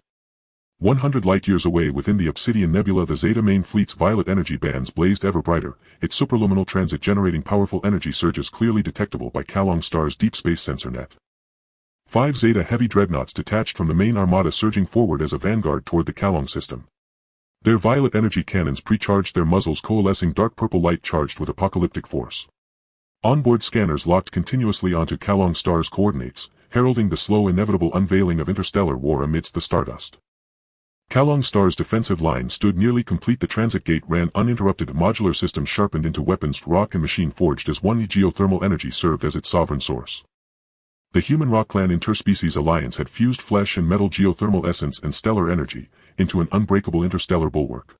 100 light-years away within the Obsidian Nebula, the Zeta main fleet's violet energy bands blazed ever brighter, its superluminal transit generating powerful energy surges clearly detectable by Kalong Star's deep space sensor net. 5 Zeta heavy dreadnoughts detached from the main armada, surging forward as a vanguard toward the Kalong system. Their violet energy cannons precharged, their muzzles coalescing dark purple light charged with apocalyptic force. Onboard scanners locked continuously onto Kalong Star's coordinates, heralding the slow, inevitable unveiling of interstellar war amidst the stardust. Kalong Star's defensive line stood nearly complete. The transit gate ran uninterrupted, modular systems sharpened into weapons, rock and machine forged as one. Geothermal energy served as its sovereign source. The human Rock Clan interspecies alliance had fused flesh and metal geothermal essence and stellar energy, into an unbreakable interstellar bulwark.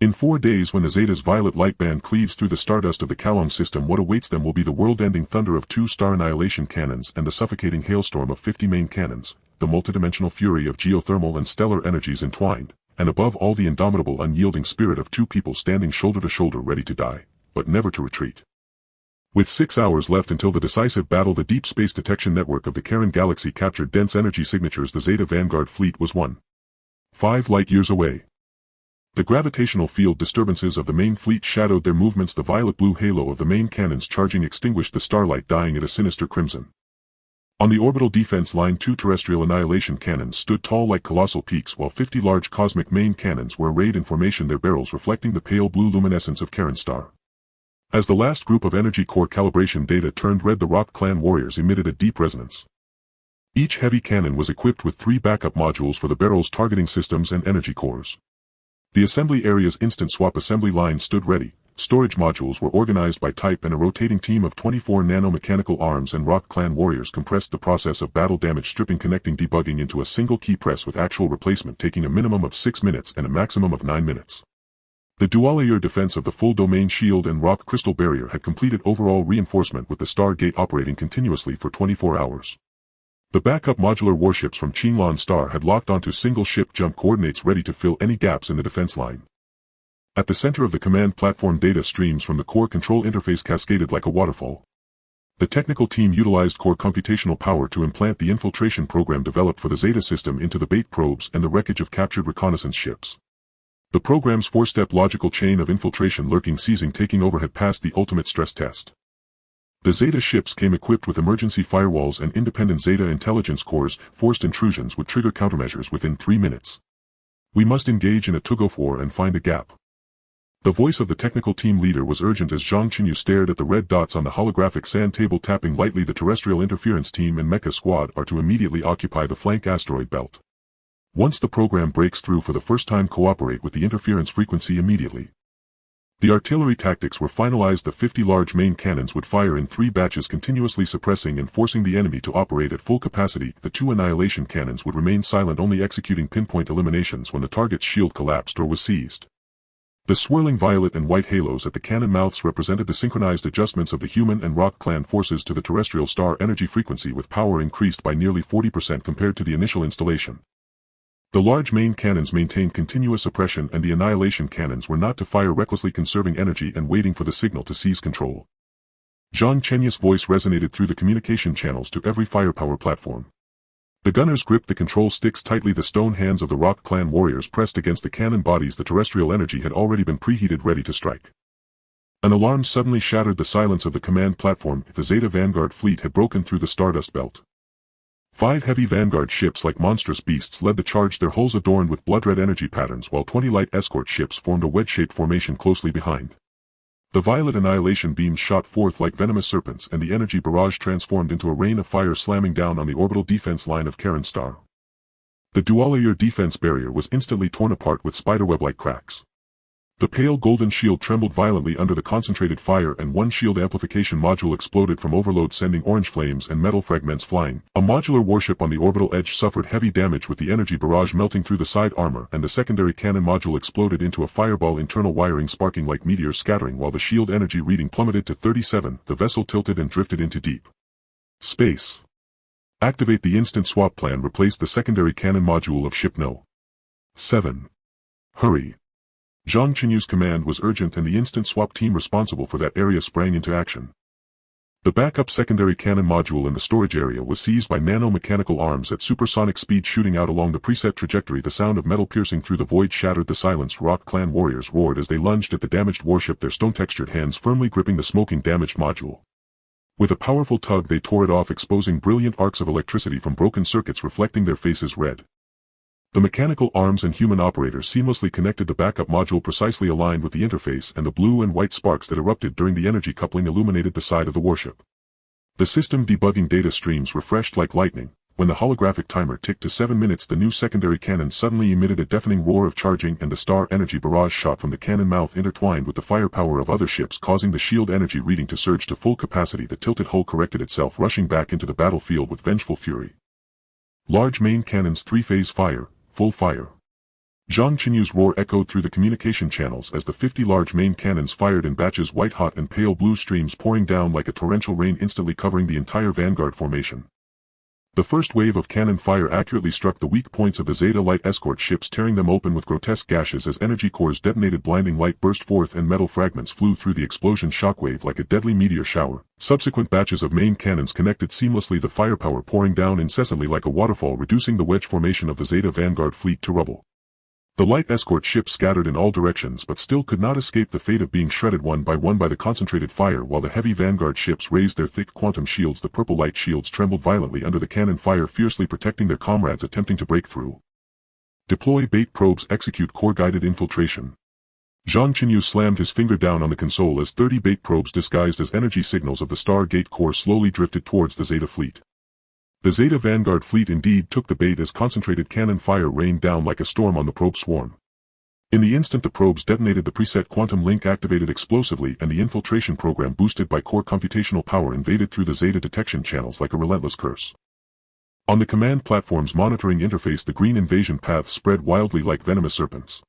In 4 days, when the Zeta's violet light band cleaves through the stardust of the Kalong system, what awaits them will be the world-ending thunder of 2 star annihilation cannons and the suffocating hailstorm of 50 main cannons, the multidimensional fury of geothermal and stellar energies entwined, and above all the indomitable unyielding spirit of 2 people standing shoulder to shoulder ready to die, but never to retreat. With 6 hours left until the decisive battle, the deep space detection network of the Karen galaxy captured dense energy signatures. The Zeta Vanguard fleet was 1.5 light-years away. The gravitational field disturbances of the main fleet shadowed their movements. The violet-blue halo of the main cannons charging extinguished the starlight, dying at a sinister crimson. On the orbital defense line, 2 terrestrial annihilation cannons stood tall like colossal peaks, while 50 large cosmic main cannons were arrayed in formation, their barrels reflecting the pale blue luminescence of Karen's star. As the last group of energy core calibration data turned red, the Rock Clan warriors emitted a deep resonance. Each heavy cannon was equipped with 3 backup modules for the barrels, targeting systems and energy cores. The assembly area's instant swap assembly line stood ready. Storage modules were organized by type, and a rotating team of 24 nanomechanical arms and Rock Clan warriors compressed the process of battle damage stripping, connecting debugging into a single key press, with actual replacement taking a minimum of 6 minutes and a maximum of 9 minutes. The dual-layer defense of the full domain shield and rock crystal barrier had completed overall reinforcement, with the Stargate operating continuously for 24 hours. The backup modular warships from Qinglan Star had locked onto single ship jump coordinates, ready to fill any gaps in the defense line. At the center of the command platform, data streams from the core control interface cascaded like a waterfall. The technical team utilized core computational power to implant the infiltration program developed for the Zeta system into the bait probes and the wreckage of captured reconnaissance ships. The program's 4-step logical chain of infiltration, lurking, seizing, taking over had passed the ultimate stress test. The Zeta ships came equipped with emergency firewalls and independent Zeta intelligence cores. Forced intrusions would trigger countermeasures within 3 minutes. We must engage in a tug-of-war and find a gap. The voice of the technical team leader was urgent as Zhang Chenyu stared at the red dots on the holographic sand table, tapping lightly. The terrestrial interference team and mecha squad are to immediately occupy the flank asteroid belt. Once the program breaks through for the first time, cooperate with the interference frequency immediately. The artillery tactics were finalized. The 50 large main cannons would fire in 3 batches, continuously suppressing and forcing the enemy to operate at full capacity. The 2 annihilation cannons would remain silent, only executing pinpoint eliminations when the target's shield collapsed or was seized. The swirling violet and white halos at the cannon mouths represented the synchronized adjustments of the human and Rock Clan forces to the terrestrial star energy frequency, with power increased by nearly 40% compared to the initial installation. The large main cannons maintained continuous suppression, and the annihilation cannons were not to fire recklessly, conserving energy and waiting for the signal to seize control. Zhang Chenyu's voice resonated through the communication channels to every firepower platform. The gunners gripped the control sticks tightly. The stone hands of the Rock Clan warriors pressed against the cannon bodies. The terrestrial energy had already been preheated, ready to strike. An alarm suddenly shattered the silence of the command platform. The Zeta Vanguard fleet had broken through the stardust belt. 5 heavy Vanguard ships like monstrous beasts led the charge, their hulls adorned with blood-red energy patterns, while 20 light escort ships formed a wedge-shaped formation closely behind. The violet annihilation beams shot forth like venomous serpents, and the energy barrage transformed into a rain of fire, slamming down on the orbital defense line of Karen's star. The dual-layer defense barrier was instantly torn apart with spiderweb-like cracks. The pale golden shield trembled violently under the concentrated fire, and 1 shield amplification module exploded from overload, sending orange flames and metal fragments flying. A modular warship on the orbital edge suffered heavy damage, with the energy barrage melting through the side armor, and the secondary cannon module exploded into a fireball, internal wiring sparking like meteors scattering. While the shield energy reading plummeted to 37, the vessel tilted and drifted into deep space. Activate the instant swap plan. Replace the secondary cannon module of ship No. 7. Hurry. Zhang Chenyu's command was urgent, and the instant swap team responsible for that area sprang into action. The backup secondary cannon module in the storage area was seized by nanomechanical arms at supersonic speed, shooting out along the preset trajectory. The sound of metal piercing through the void shattered. The silenced Rock Clan warriors roared as they lunged at the damaged warship, their stone-textured hands firmly gripping the smoking, damaged module. With a powerful tug they tore it off, exposing brilliant arcs of electricity from broken circuits reflecting their faces red. The mechanical arms and human operators seamlessly connected the backup module, precisely aligned with the interface, and the blue and white sparks that erupted during the energy coupling illuminated the side of the warship. The system debugging data streams refreshed like lightning. When the holographic timer ticked to 7 minutes, the new secondary cannon suddenly emitted a deafening roar of charging, and the star energy barrage shot from the cannon mouth intertwined with the firepower of other ships, causing the shield energy reading to surge to full capacity. The tilted hull corrected itself, rushing back into the battlefield with vengeful fury. Large main cannons 3-phase fire, full fire. Zhang Chenyu's roar echoed through the communication channels as the 50 large main cannons fired in batches, white-hot and pale blue streams pouring down like a torrential rain, instantly covering the entire vanguard formation. The first wave of cannon fire accurately struck the weak points of the Zeta light escort ships, tearing them open with grotesque gashes as energy cores detonated. Blinding light burst forth and metal fragments flew through the explosion shockwave like a deadly meteor shower. Subsequent batches of main cannons connected seamlessly, the firepower pouring down incessantly like a waterfall, reducing the wedge formation of the Zeta vanguard fleet to rubble. The light escort ships scattered in all directions but still could not escape the fate of being shredded one by the concentrated fire, while the heavy vanguard ships raised their thick quantum shields. The purple light shields trembled violently under the cannon fire, fiercely protecting their comrades attempting to break through. Deploy bait probes, execute core-guided infiltration. Zhang Chenyu slammed his finger down on the console as 30 bait probes disguised as energy signals of the Stargate core slowly drifted towards the Zeta fleet. The Zeta vanguard fleet indeed took the bait as concentrated cannon fire rained down like a storm on the probe swarm. In the instant the probes detonated, the preset quantum link activated explosively and the infiltration program, boosted by core computational power, invaded through the Zeta detection channels like a relentless curse. On the command platform's monitoring interface, the green invasion paths spread wildly like venomous serpents.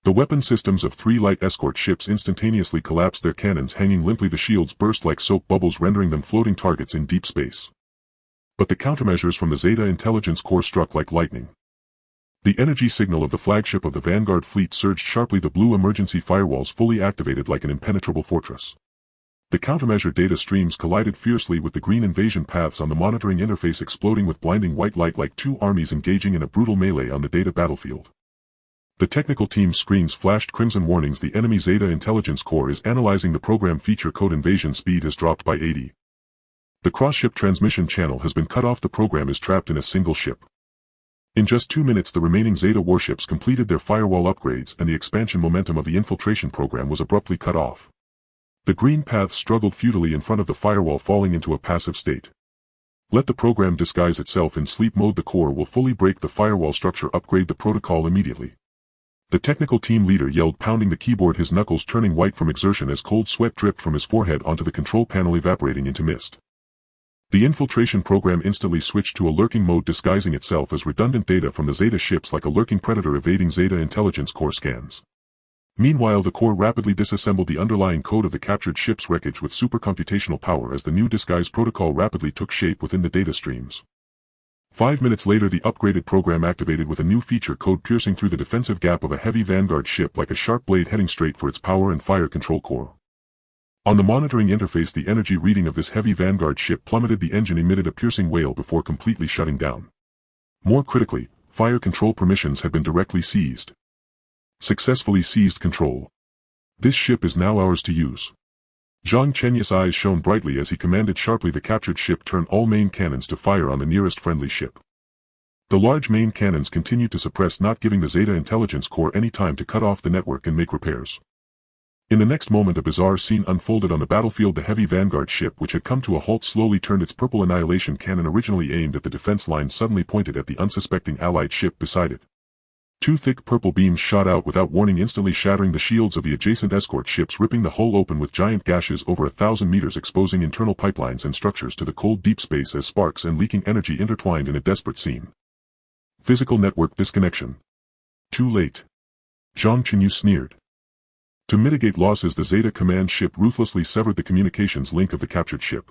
The weapon systems of 3 light escort ships instantaneously collapsed, their cannons hanging limply, the shields burst like soap bubbles, rendering them floating targets in deep space. But the countermeasures from the Zeta intelligence core struck like lightning. The energy signal of the flagship of the Vanguard fleet surged sharply, the blue emergency firewalls fully activated like an impenetrable fortress. The countermeasure data streams collided fiercely with the green invasion paths on the monitoring interface, exploding with blinding white light like two armies engaging in a brutal melee on the data battlefield. The technical team's screens flashed crimson warnings. The enemy Zeta intelligence core is analyzing the program feature code. Invasion speed has dropped by 80. The cross-ship transmission channel has been cut off. The program is trapped in a single ship. In just 2 minutes the remaining Zeta warships completed their firewall upgrades and the expansion momentum of the infiltration program was abruptly cut off. The green paths struggled futilely in front of the firewall, falling into a passive state. Let the program disguise itself in sleep mode. The core will fully break the firewall structure. Upgrade the protocol immediately. The technical team leader yelled, pounding the keyboard, his knuckles turning white from exertion as cold sweat dripped from his forehead onto the control panel, evaporating into mist. The infiltration program instantly switched to a lurking mode, disguising itself as redundant data from the Zeta ships like a lurking predator evading Zeta intelligence core scans. Meanwhile, the core rapidly disassembled the underlying code of the captured ship's wreckage with supercomputational power as the new disguise protocol rapidly took shape within the data streams. 5 minutes later, the upgraded program activated with a new feature code piercing through the defensive gap of a heavy Vanguard ship like a sharp blade heading straight for its power and fire control core. On the monitoring interface, the energy reading of this heavy Vanguard ship plummeted. The engine emitted a piercing wail before completely shutting down. More critically, fire control permissions had been directly seized. Successfully seized control. This ship is now ours to use. Zhang Chenyu's eyes shone brightly as he commanded sharply the captured ship turn all main cannons to fire on the nearest friendly ship. The large main cannons continued to suppress, not giving the Zeta intelligence core any time to cut off the network and make repairs. In the next moment a bizarre scene unfolded on the battlefield. The heavy Vanguard ship, which had come to a halt, slowly turned. Its purple annihilation cannon, originally aimed at the defense lines, suddenly pointed at the unsuspecting allied ship beside it. 2 thick purple beams shot out without warning, instantly shattering the shields of the adjacent escort ships, ripping the hull open with giant gashes over 1,000 meters, exposing internal pipelines and structures to the cold deep space as sparks and leaking energy intertwined in a desperate scene. Physical network disconnection. Too late. Zhang Chenyu sneered. To mitigate losses, the Zeta command ship ruthlessly severed the communications link of the captured ship.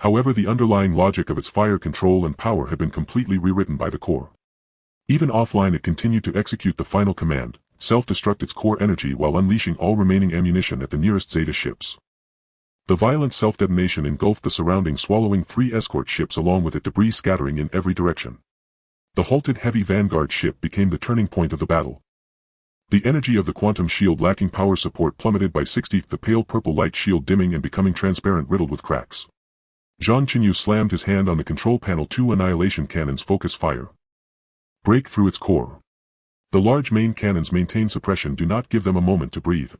However, the underlying logic of its fire control and power had been completely rewritten by the core. Even offline it continued to execute the final command, self-destruct its core energy while unleashing all remaining ammunition at the nearest Zeta ships. The violent self-detonation engulfed the surrounding, swallowing 3 escort ships along with it, debris scattering in every direction. The halted heavy Vanguard ship became the turning point of the battle. The energy of the quantum shield lacking power support plummeted by 60, the pale purple light shield dimming and becoming transparent, riddled with cracks. Zhang Chenyu slammed his hand on the control panel. 2 annihilation cannons focus fire. Break through its core. The large main cannons maintain suppression, do not give them a moment to breathe.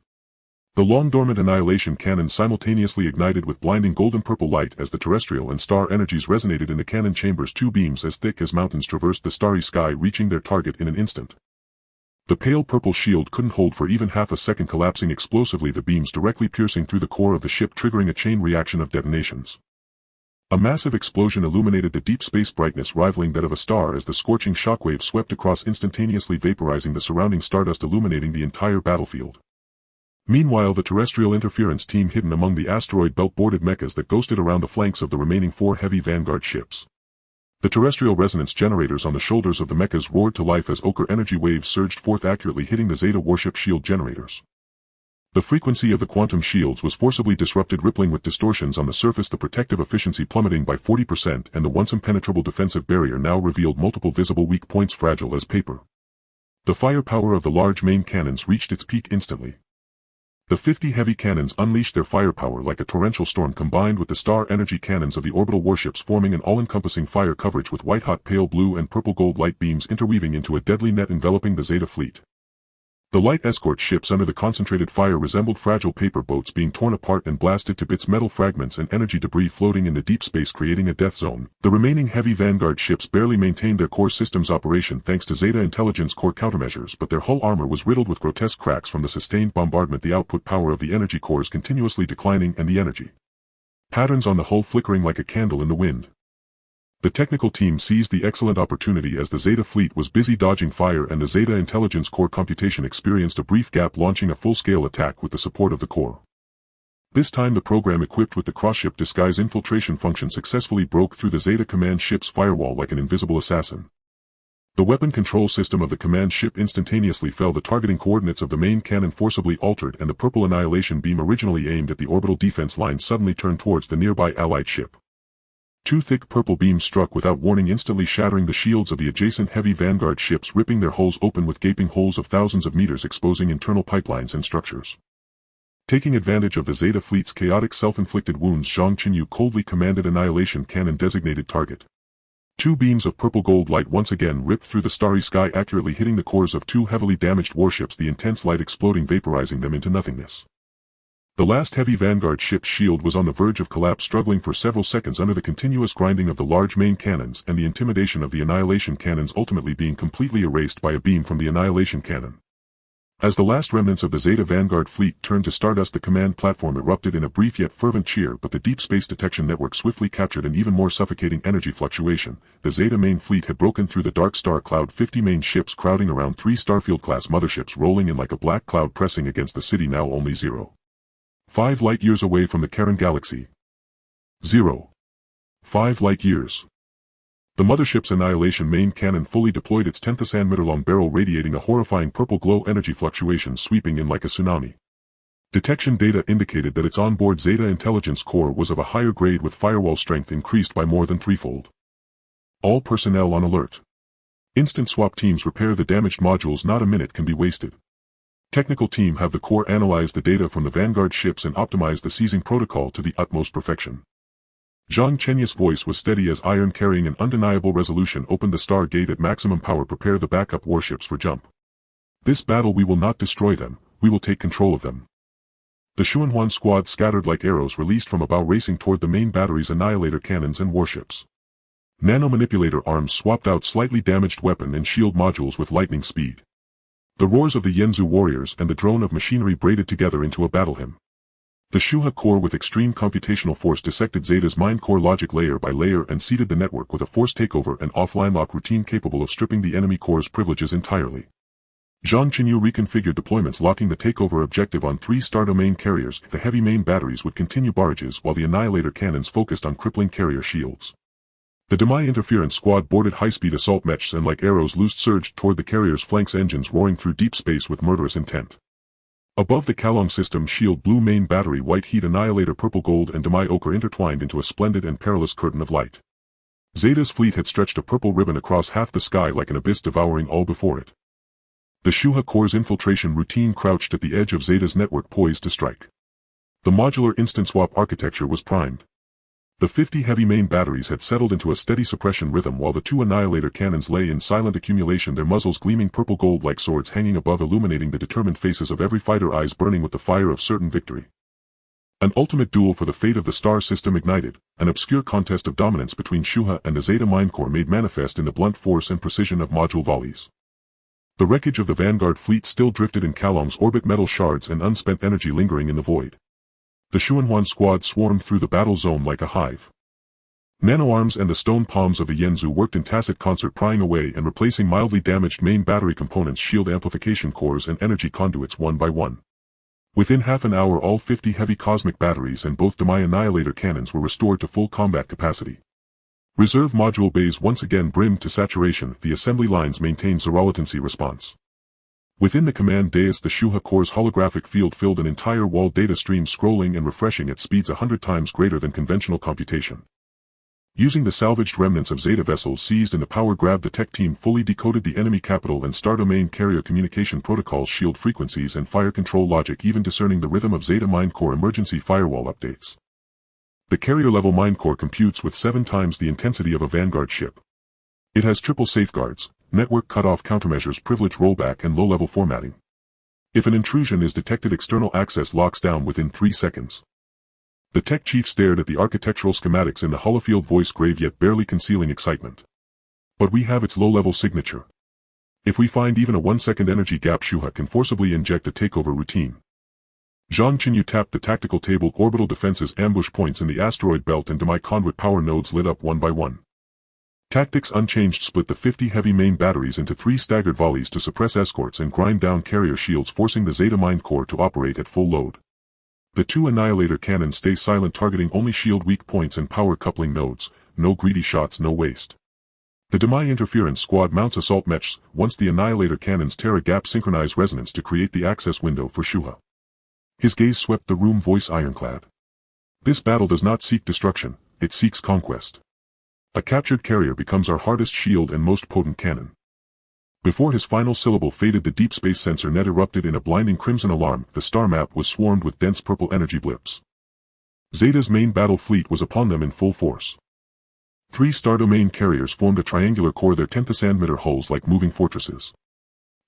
The long-dormant annihilation cannons simultaneously ignited with blinding golden purple light as the terrestrial and star energies resonated in the cannon chambers. 2 beams as thick as mountains traversed the starry sky, reaching their target in an instant. The pale purple shield couldn't hold for even half a second, collapsing explosively, the beams directly piercing through the core of the ship, triggering a chain reaction of detonations. A massive explosion illuminated the deep space brightness rivaling that of a star as the scorching shockwave swept across, instantaneously vaporizing the surrounding stardust, illuminating the entire battlefield. Meanwhile, the terrestrial interference team hidden among the asteroid belt boarded mechas that ghosted around the flanks of the remaining 4 heavy Vanguard ships. The terrestrial resonance generators on the shoulders of the mechas roared to life as ochre energy waves surged forth, accurately hitting the Zeta warship shield generators. The frequency of the quantum shields was forcibly disrupted, rippling with distortions on the surface, the protective efficiency plummeting by 40%, and the once impenetrable defensive barrier now revealed multiple visible weak points, fragile as paper. The firepower of the large main cannons reached its peak instantly. The 50 heavy cannons unleashed their firepower like a torrential storm, combined with the star energy cannons of the orbital warships, forming an all-encompassing fire coverage with white-hot pale blue and purple-gold light beams interweaving into a deadly net enveloping the Zeta fleet. The light escort ships under the concentrated fire resembled fragile paper boats being torn apart and blasted to bits, metal fragments and energy debris floating in the deep space creating a death zone. The remaining heavy Vanguard ships barely maintained their core systems operation thanks to Zeta Intelligence Core countermeasures, but their hull armor was riddled with grotesque cracks from the sustained bombardment, the output power of the energy cores continuously declining and the energy patterns on the hull flickering like a candle in the wind. The technical team seized the excellent opportunity as the Zeta fleet was busy dodging fire and the Zeta Intelligence Core computation experienced a brief gap, launching a full-scale attack with the support of the core. This time the program equipped with the cross-ship disguise infiltration function successfully broke through the Zeta command ship's firewall like an invisible assassin. The weapon control system of the command ship instantaneously fell, the targeting coordinates of the main cannon forcibly altered, and the purple annihilation beam originally aimed at the orbital defense line suddenly turned towards the nearby allied ship. 2 thick purple beams struck without warning, instantly shattering the shields of the adjacent heavy Vanguard ships, ripping their hulls open with gaping holes of thousands of meters, exposing internal pipelines and structures. Taking advantage of the Zeta fleet's chaotic self-inflicted wounds, Zhang Chenyu coldly commanded annihilation cannon designated target. 2 beams of purple gold light once again ripped through the starry sky, accurately hitting the cores of 2 heavily damaged warships, the intense light exploding, vaporizing them into nothingness. The last heavy Vanguard ship's shield was on the verge of collapse, struggling for several seconds under the continuous grinding of the large main cannons and the intimidation of the annihilation cannons, ultimately being completely erased by a beam from the annihilation cannon. As the last remnants of the Zeta Vanguard fleet turned to stardust, the command platform erupted in a brief yet fervent cheer, but the deep space detection network swiftly captured an even more suffocating energy fluctuation. The Zeta main fleet had broken through the dark star cloud, 50 main ships crowding around 3 Starfield-class motherships rolling in like a black cloud pressing against the city, now only 0.5 light-years away from the Karen galaxy. 0.5 light-years. The mothership's annihilation main cannon fully deployed, its 10,000 meter-long barrel radiating a horrifying purple glow, energy fluctuations sweeping in like a tsunami. Detection data indicated that its onboard Zeta Intelligence Core was of a higher grade, with firewall strength increased by more than 3-fold. All personnel on alert. Instant swap teams repair the damaged modules, not a minute can be wasted. Technical team have the core analyze the data from the Vanguard ships and optimize the seizing protocol to the utmost perfection. Zhang Chenyu's voice was steady as iron, carrying an undeniable resolution. Open the star gate at maximum power, prepare the backup warships for jump. This battle we will not destroy them, we will take control of them. The Xuanhuan squad scattered like arrows released from a bow, racing toward the main battery's annihilator cannons and warships. Nanomanipulator arms swapped out slightly damaged weapon and shield modules with lightning speed. The roars of the Yanzhou warriors and the drone of machinery braided together into a battle hymn. The Shuha core with extreme computational force dissected Zeta's mind core logic layer by layer and seeded the network with a force takeover and offline lock routine capable of stripping the enemy core's privileges entirely. Zhang Chenyu reconfigured deployments, locking the takeover objective on 3 star domain carriers. The heavy main batteries would continue barrages while the annihilator cannons focused on crippling carrier shields. The Demai interference squad boarded high-speed assault mechs and like arrows loosed surged toward the carrier's flanks, engines roaring through deep space with murderous intent. Above the Kalong system shield, blue main battery, white heat annihilator, purple gold and Demai ochre intertwined into a splendid and perilous curtain of light. Zeta's fleet had stretched a purple ribbon across half the sky like an abyss, devouring all before it. The Shuha core's infiltration routine crouched at the edge of Zeta's network, poised to strike. The modular instant swap architecture was primed. The 50 heavy main batteries had settled into a steady suppression rhythm while the 2 annihilator cannons lay in silent accumulation, their muzzles gleaming purple gold like swords hanging above, illuminating the determined faces of every fighter, eyes burning with the fire of certain victory. An ultimate duel for the fate of the star system ignited, an obscure contest of dominance between Shuha and the Zeta Mind Core made manifest in the blunt force and precision of module volleys. The wreckage of the Vanguard fleet still drifted in Kalong's orbit, metal shards and unspent energy lingering in the void. The Xuanhuan squad swarmed through the battle zone like a hive. Nanoarms and the stone palms of the Yenzu worked in tacit concert, prying away and replacing mildly damaged main battery components, shield amplification cores and energy conduits one by one. Within half an hour all 50 heavy cosmic batteries and both Demai Annihilator cannons were restored to full combat capacity. Reserve module bays once again brimmed to saturation, the assembly lines maintained zero latency response. Within the command dais the Shuha core's holographic field filled an entire wall, data stream scrolling and refreshing at speeds 100 times greater than conventional computation. Using the salvaged remnants of Zeta vessels seized in the power grab, the tech team fully decoded the enemy capital and star domain carrier communication protocols, shield frequencies and fire control logic, even discerning the rhythm of Zeta Mind Core emergency firewall updates. The carrier-level Mind Core computes with 7 times the intensity of a Vanguard ship. It has triple safeguards, network cutoff countermeasures, privilege rollback and low-level formatting. If an intrusion is detected, external access locks down within 3 seconds. The tech chief stared at the architectural schematics in the holofield, voice grave yet barely concealing excitement. But we have its low-level signature. If we find even a 1-second energy gap, Shuha can forcibly inject a takeover routine. Zhang Chenyu tapped the tactical table. Orbital defenses, ambush points in the asteroid belt and Demai conduit power nodes lit up one by one. Tactics unchanged, split the 50 heavy main batteries into 3 staggered volleys to suppress escorts and grind down carrier shields, forcing the Zeta Mind Core to operate at full load. The 2 Annihilator cannons stay silent, targeting only shield weak points and power coupling nodes. No greedy shots, no waste. The Demai Interference Squad mounts assault mechs. Once the Annihilator cannons tear a gap, synchronize resonance to create the access window for Shuha. His gaze swept the room, voice ironclad. This battle does not seek destruction, it seeks conquest. A captured carrier becomes our hardest shield and most potent cannon. Before his final syllable faded, the deep space sensor net erupted in a blinding crimson alarm. The star map was swarmed with dense purple energy blips. Zeta's main battle fleet was upon them in full force. 3 star domain carriers formed a triangular core, their tenthisandmeter hulls like moving fortresses.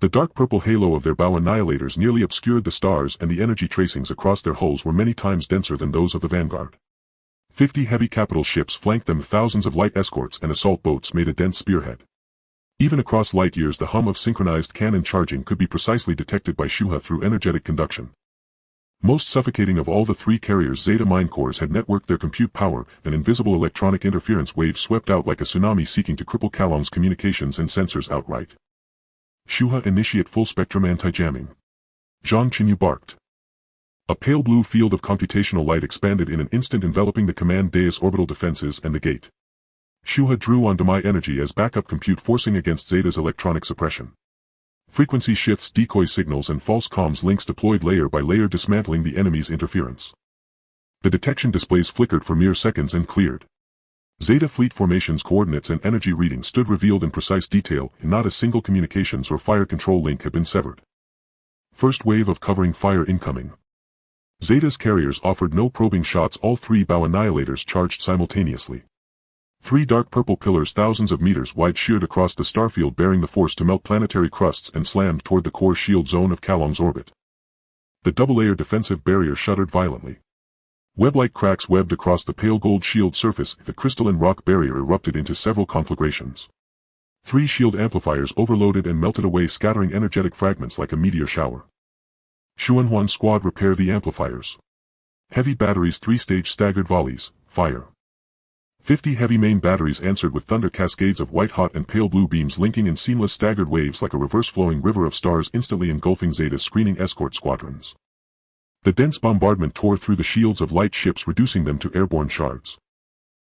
The dark purple halo of their bow annihilators nearly obscured the stars, and the energy tracings across their hulls were many times denser than those of the Vanguard. 50 heavy capital ships flanked them. Thousands of light escorts and assault boats made a dense spearhead. Even across light years the hum of synchronized cannon charging could be precisely detected by Shuha through energetic conduction. Most suffocating of all the 3 carriers, Zeta Mind Cores had networked their compute power. An invisible electronic interference wave swept out like a tsunami, seeking to cripple Kalong's communications and sensors outright. Shuha, initiate full-spectrum anti-jamming. Zhang Chenyu barked. A pale blue field of computational light expanded in an instant, enveloping the command dais, orbital defenses and the gate. Shuha drew on Demai energy as backup compute, forcing against Zeta's electronic suppression. Frequency shifts, decoy signals and false comms links deployed layer by layer, dismantling the enemy's interference. The detection displays flickered for mere seconds and cleared. Zeta fleet formations, coordinates and energy readings stood revealed in precise detail, and not a single communications or fire control link had been severed. First wave of covering fire incoming. Zeta's carriers offered no probing shots. All 3 bow annihilators charged simultaneously. 3 dark purple pillars thousands of meters wide sheared across the starfield, bearing the force to melt planetary crusts, and slammed toward the core shield zone of Kalong's orbit. The double-layer defensive barrier shuddered violently. Web-like cracks webbed across the pale gold shield surface. The crystalline rock barrier erupted into several conflagrations. 3 shield amplifiers overloaded and melted away, scattering energetic fragments like a meteor shower. Xuanhuan squad, repair the amplifiers. Heavy batteries, 3-stage staggered volleys, fire. 50 heavy main batteries answered with thunder cascades of white-hot and pale blue beams, linking in seamless staggered waves like a reverse-flowing river of stars, instantly engulfing Zeta's screening escort squadrons. The dense bombardment tore through the shields of light ships, reducing them to airborne shards.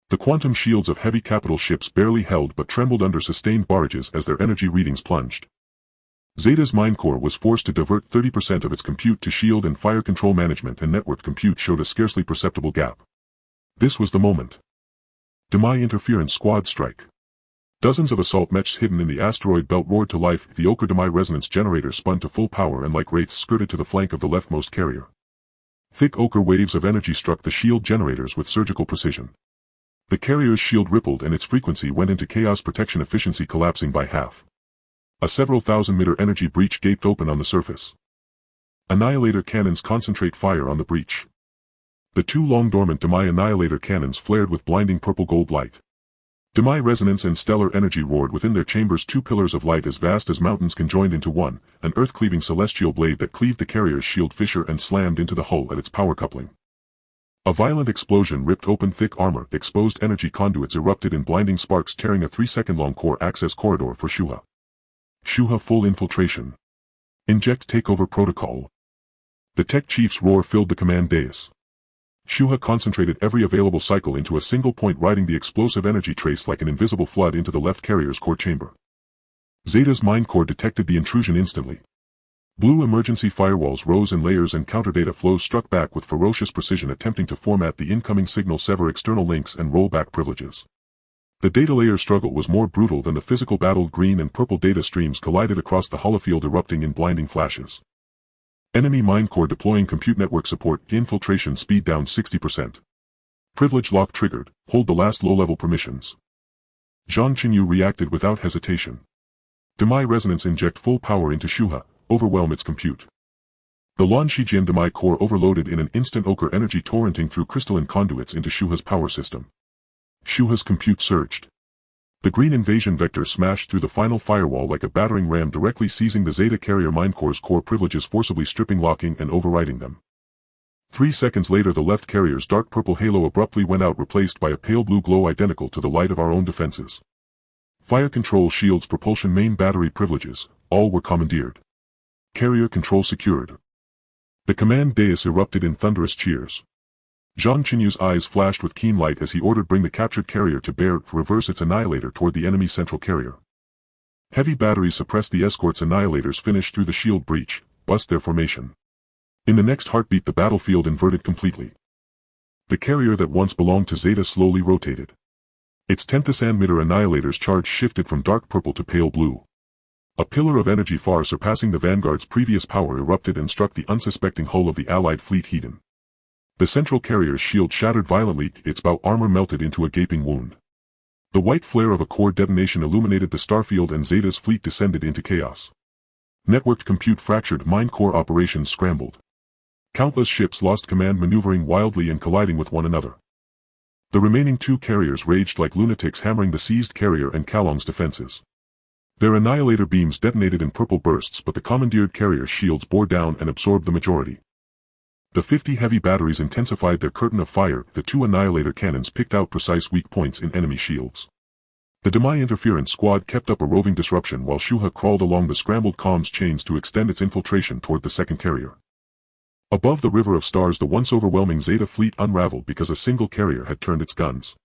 The quantum shields of heavy capital ships barely held but trembled under sustained barrages as their energy readings plunged. Zeta's Mind Core was forced to divert 30% of its compute to shield and fire control management, and networked compute showed a scarcely perceptible gap. This was the moment. Demai Interference Squad strike. Dozens of assault mechs hidden in the asteroid belt roared to life. The Ochre Demai resonance generator spun to full power and like wraiths skirted to the flank of the leftmost carrier. Thick ochre waves of energy struck the shield generators with surgical precision. The carrier's shield rippled and its frequency went into chaos, protection efficiency collapsing by half. A several thousand meter energy breach gaped open on the surface. Annihilator cannons concentrate fire on the breach. The 2 long-dormant Demai Annihilator cannons flared with blinding purple-gold light. Demai resonance and stellar energy roared within their chambers, 2 pillars of light as vast as mountains conjoined into one, an earth-cleaving celestial blade that cleaved the carrier's shield fissure and slammed into the hull at its power coupling. A violent explosion ripped open thick armor, exposed energy conduits erupted in blinding sparks tearing a 3-second-long core access corridor for Shuha. Shuha full infiltration. Inject takeover protocol. The tech chief's roar filled the command dais. Shuha concentrated every available cycle into a single point, riding the explosive energy trace like an invisible flood into the left carrier's core chamber. Zeta's mind core detected the intrusion instantly. Blue emergency firewalls rose in layers and counter-data flows struck back with ferocious precision, attempting to format the incoming signal, sever external links, and roll back privileges. The data layer struggle was more brutal than the physical battle. Green and purple data streams collided across the holofield, erupting in blinding flashes. Enemy mind core deploying compute network support, infiltration speed down 60%. Privilege lock triggered, hold the last low-level permissions. Zhang Chenyu reacted without hesitation. Demai resonance inject full power into Shuha, overwhelm its compute. The Lan Shijian Demai core overloaded in an instant, ochre energy torrenting through crystalline conduits into Shuha's power system. Shuha's compute surged. The green invasion vector smashed through the final firewall like a battering ram, directly seizing the Zeta carrier mind core's core privileges, forcibly stripping, locking, and overriding them. 3 seconds later, the left carrier's dark purple halo abruptly went out, replaced by a pale blue glow identical to the light of our own defenses. Fire control shields, propulsion main battery privileges, all were commandeered. Carrier control secured. The command dais erupted in thunderous cheers. Zhang Chenyu's eyes flashed with keen light as he ordered bring the captured carrier to bear, reverse its annihilator toward the enemy central carrier. Heavy batteries suppressed the escort's annihilators, finished through the shield breach, bust their formation. In the next heartbeat, the battlefield inverted completely. The carrier that once belonged to Zeta slowly rotated. Its 10th emitter annihilator's charge shifted from dark purple to pale blue. A pillar of energy far surpassing the Vanguard's previous power erupted and struck the unsuspecting hull of the Allied fleet Hedon. The central carrier's shield shattered violently, its bow armor melted into a gaping wound. The white flare of a core detonation illuminated the starfield and Zeta's fleet descended into chaos. Networked compute fractured, mind core operations scrambled. Countless ships lost command, maneuvering wildly and colliding with one another. The remaining 2 carriers raged like lunatics, hammering the seized carrier and Kalong's defenses. Their annihilator beams detonated in purple bursts, but the commandeered carrier's shields bore down and absorbed the majority. The 50 heavy batteries intensified their curtain of fire. The 2 annihilator cannons picked out precise weak points in enemy shields. The Demai interference squad kept up a roving disruption while Shuha crawled along the scrambled comms chains to extend its infiltration toward the second carrier. Above the river of stars, the once overwhelming Zeta fleet unraveled because a single carrier had turned its guns.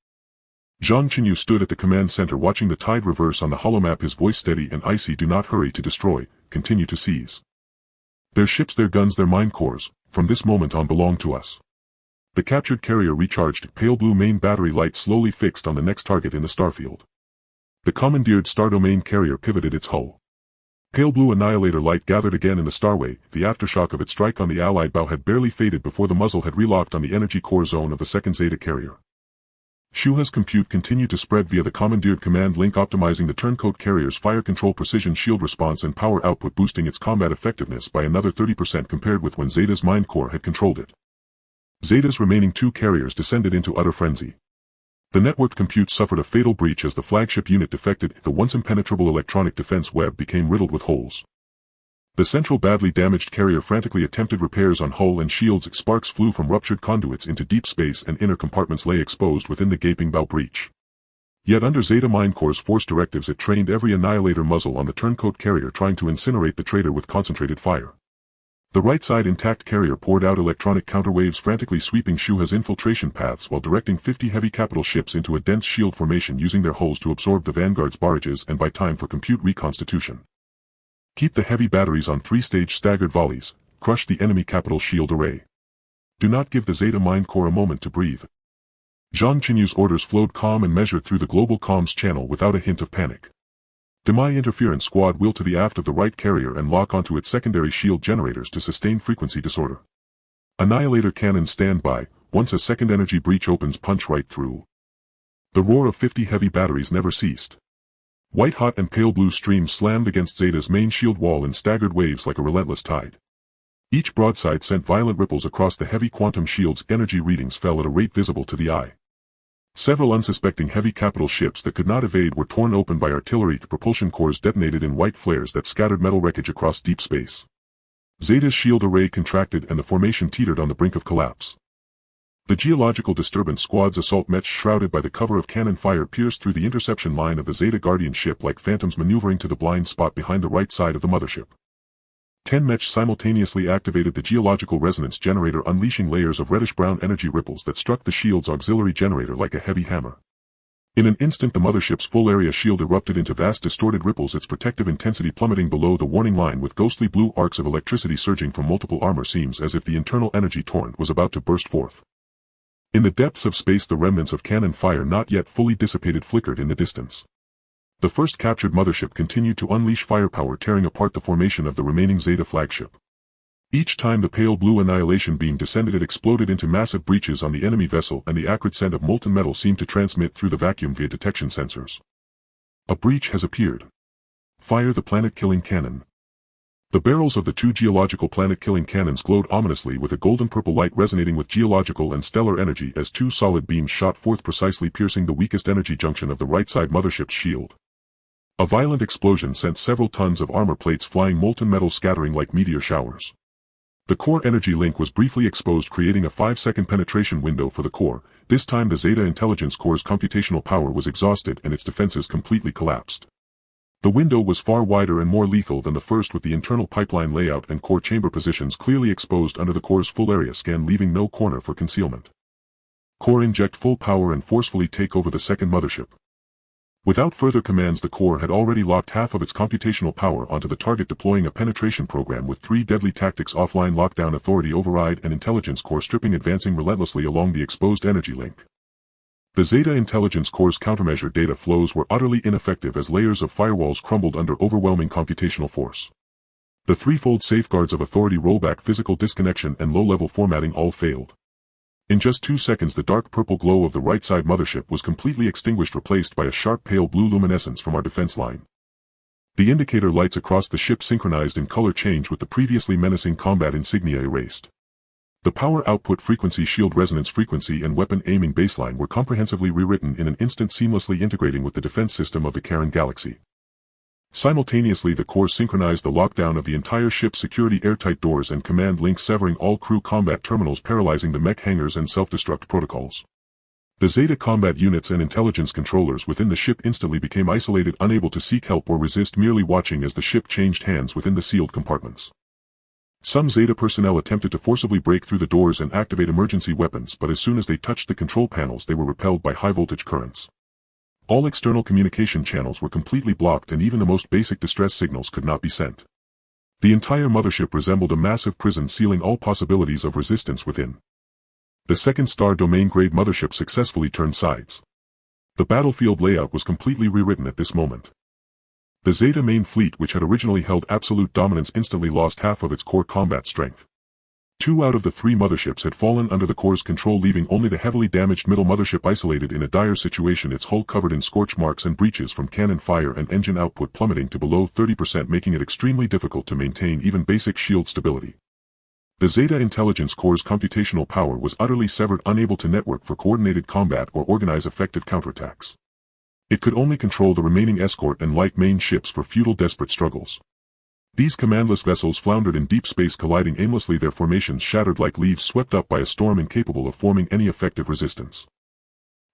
Zhang Chenyu stood at the command center watching the tide reverse on the holomap, his voice steady and icy. Do not hurry to destroy, continue to seize. Their ships, their guns, their mind cores, from this moment on belong to us. The captured carrier recharged, pale blue main battery light slowly fixed on the next target in the starfield. The commandeered star domain carrier pivoted its hull. Pale blue annihilator light gathered again in the starway. The aftershock of its strike on the Allied bow had barely faded before the muzzle had relocked on the energy core zone of the second Zeta carrier. Shuha's compute continued to spread via the commandeered command link, optimizing the turncoat carrier's fire control, precision, shield response, and power output, boosting its combat effectiveness by another 30% compared with when Zeta's mind core had controlled it. Zeta's remaining 2 carriers descended into utter frenzy. The networked compute suffered a fatal breach as the flagship unit defected. The once impenetrable electronic defense web became riddled with holes. The central badly damaged carrier frantically attempted repairs on hull and shields. Sparks flew from ruptured conduits into deep space and inner compartments lay exposed within the gaping bow breach. Yet under Zeta Mind Core's force directives, it trained every annihilator muzzle on the turncoat carrier, trying to incinerate the traitor with concentrated fire. The right side intact carrier poured out electronic counterwaves, frantically sweeping Shuha's infiltration paths while directing 50 heavy capital ships into a dense shield formation, using their hulls to absorb the Vanguard's barrages and buy time for compute reconstitution. Keep the heavy batteries on 3-stage staggered volleys, crush the enemy capital shield array. Do not give the Zeta Mind Core a moment to breathe. Zhang Chenyu's orders flowed calm and measured through the global comms channel without a hint of panic. Demai interference squad wheel to the aft of the right carrier and lock onto its secondary shield generators to sustain frequency disorder. Annihilator cannons stand by. Once a second energy breach opens, punch right through. The roar of 50 heavy batteries never ceased. White-hot and pale blue streams slammed against Zeta's main shield wall in staggered waves like a relentless tide. Each broadside sent violent ripples across the heavy quantum shield's energy readings fell at a rate visible to the eye. Several unsuspecting heavy capital ships that could not evade were torn open by artillery. Propulsion cores detonated in white flares that scattered metal wreckage across deep space. Zeta's shield array contracted and the formation teetered on the brink of collapse. The geological disturbance squad's assault mechs shrouded by the cover of cannon fire pierced through the interception line of the Zeta Guardian ship like phantoms maneuvering to the blind spot behind the right side of the mothership. 10 mechs simultaneously activated the geological resonance generator, unleashing layers of reddish-brown energy ripples that struck the shield's auxiliary generator like a heavy hammer. In an instant the mothership's full-area shield erupted into vast distorted ripples, its protective intensity plummeting below the warning line with ghostly blue arcs of electricity surging from multiple armor seams as if the internal energy torrent was about to burst forth. In the depths of space the remnants of cannon fire not yet fully dissipated flickered in the distance. The first captured mothership continued to unleash firepower, tearing apart the formation of the remaining Zeta flagship. Each time the pale blue annihilation beam descended it exploded into massive breaches on the enemy vessel, and the acrid scent of molten metal seemed to transmit through the vacuum via detection sensors. A breach has appeared. Fire the planet-killing cannon. The barrels of the two geological planet-killing cannons glowed ominously with a golden-purple light resonating with geological and stellar energy as two solid beams shot forth, precisely piercing the weakest energy junction of the right-side mothership's shield. A violent explosion sent several tons of armor plates flying, molten metal scattering like meteor showers. The core energy link was briefly exposed, creating a 5-second penetration window for the core. This time the Zeta Intelligence Core's computational power was exhausted and its defenses completely collapsed. The window was far wider and more lethal than the first, with the internal pipeline layout and core chamber positions clearly exposed under the core's full area scan, leaving no corner for concealment. Core, inject full power and forcefully take over the second mothership. Without further commands the core had already locked half of its computational power onto the target, deploying a penetration program with 3 deadly tactics: offline lockdown, authority override, and intelligence core stripping, advancing relentlessly along the exposed energy link. The Zeta Intelligence Core's countermeasure data flows were utterly ineffective as layers of firewalls crumbled under overwhelming computational force. The threefold safeguards of authority rollback, physical disconnection, and low-level formatting all failed. In just 2 seconds the dark purple glow of the right-side mothership was completely extinguished, replaced by a sharp pale blue luminescence from our defense line. The indicator lights across the ship synchronized in color change with the previously menacing combat insignia erased. The power output frequency, shield resonance frequency, and weapon aiming baseline were comprehensively rewritten in an instant, seamlessly integrating with the defense system of the Karen Galaxy. Simultaneously the core synchronized the lockdown of the entire ship's security airtight doors and command link, severing all crew combat terminals, paralyzing the mech hangars and self-destruct protocols. The Zeta combat units and intelligence controllers within the ship instantly became isolated, unable to seek help or resist, merely watching as the ship changed hands within the sealed compartments. Some Zeta personnel attempted to forcibly break through the doors and activate emergency weapons, but as soon as they touched the control panels they were repelled by high-voltage currents. All external communication channels were completely blocked and even the most basic distress signals could not be sent. The entire mothership resembled a massive prison, sealing all possibilities of resistance within. The second Star Domain-grade mothership successfully turned sides. The battlefield layout was completely rewritten at this moment. The Zeta main fleet, which had originally held absolute dominance, instantly lost half of its core combat strength. 2 out of the 3 motherships had fallen under the core's control, leaving only the heavily damaged middle mothership isolated in a dire situation, its hull covered in scorch marks and breaches from cannon fire and engine output plummeting to below 30%, making it extremely difficult to maintain even basic shield stability. The Zeta Intelligence Core's computational power was utterly severed, unable to network for coordinated combat or organize effective counterattacks. It could only control the remaining escort and light main ships for futile, desperate struggles. These commandless vessels floundered in deep space, colliding aimlessly, their formations shattered like leaves swept up by a storm, incapable of forming any effective resistance.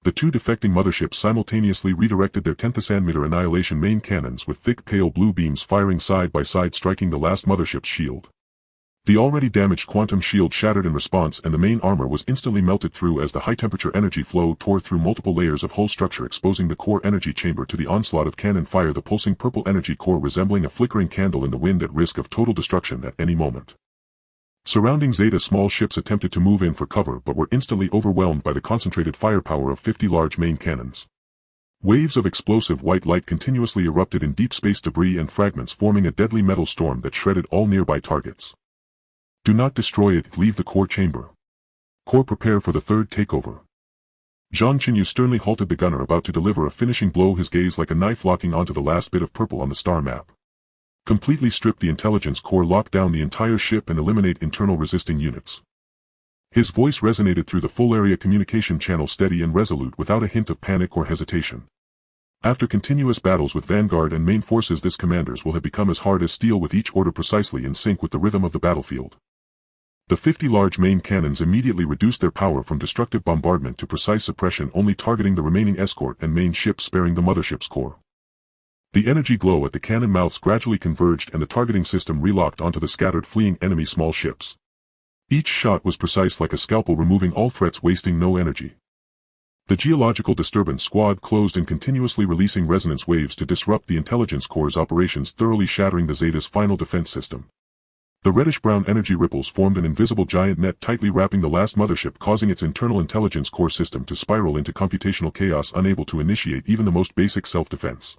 The 2 defecting motherships simultaneously redirected their 10th annihilation main cannons, with thick pale blue beams firing side by side, striking the last mothership's shield. The already damaged quantum shield shattered in response, and the main armor was instantly melted through as the high-temperature energy flow tore through multiple layers of hull structure, exposing the core energy chamber to the onslaught of cannon fire, the pulsing purple energy core resembling a flickering candle in the wind, at risk of total destruction at any moment. Surrounding Zeta small ships attempted to move in for cover but were instantly overwhelmed by the concentrated firepower of 50 large main cannons. Waves of explosive white light continuously erupted in deep space, debris and fragments forming a deadly metal storm that shredded all nearby targets. Do not destroy it, leave the core chamber. Core, prepare for the third takeover. Zhang Chenyu sternly halted the gunner about to deliver a finishing blow, his gaze like a knife locking onto the last bit of purple on the star map. Completely strip the intelligence core, lock down the entire ship and eliminate internal resisting units. His voice resonated through the full area communication channel, steady and resolute, without a hint of panic or hesitation. After continuous battles with Vanguard and main forces, this commanders will have become as hard as steel, with each order precisely in sync with the rhythm of the battlefield. The 50 large main cannons immediately reduced their power from destructive bombardment to precise suppression, only targeting the remaining escort and main ships, sparing the mothership's core. The energy glow at the cannon mouths gradually converged and the targeting system relocked onto the scattered fleeing enemy small ships. Each shot was precise like a scalpel, removing all threats, wasting no energy. The geological disturbance squad closed in, continuously releasing resonance waves to disrupt the intelligence core's operations, thoroughly shattering the Zeta's final defense system. The reddish-brown energy ripples formed an invisible giant net, tightly wrapping the last mothership, causing its internal intelligence core system to spiral into computational chaos, unable to initiate even the most basic self-defense.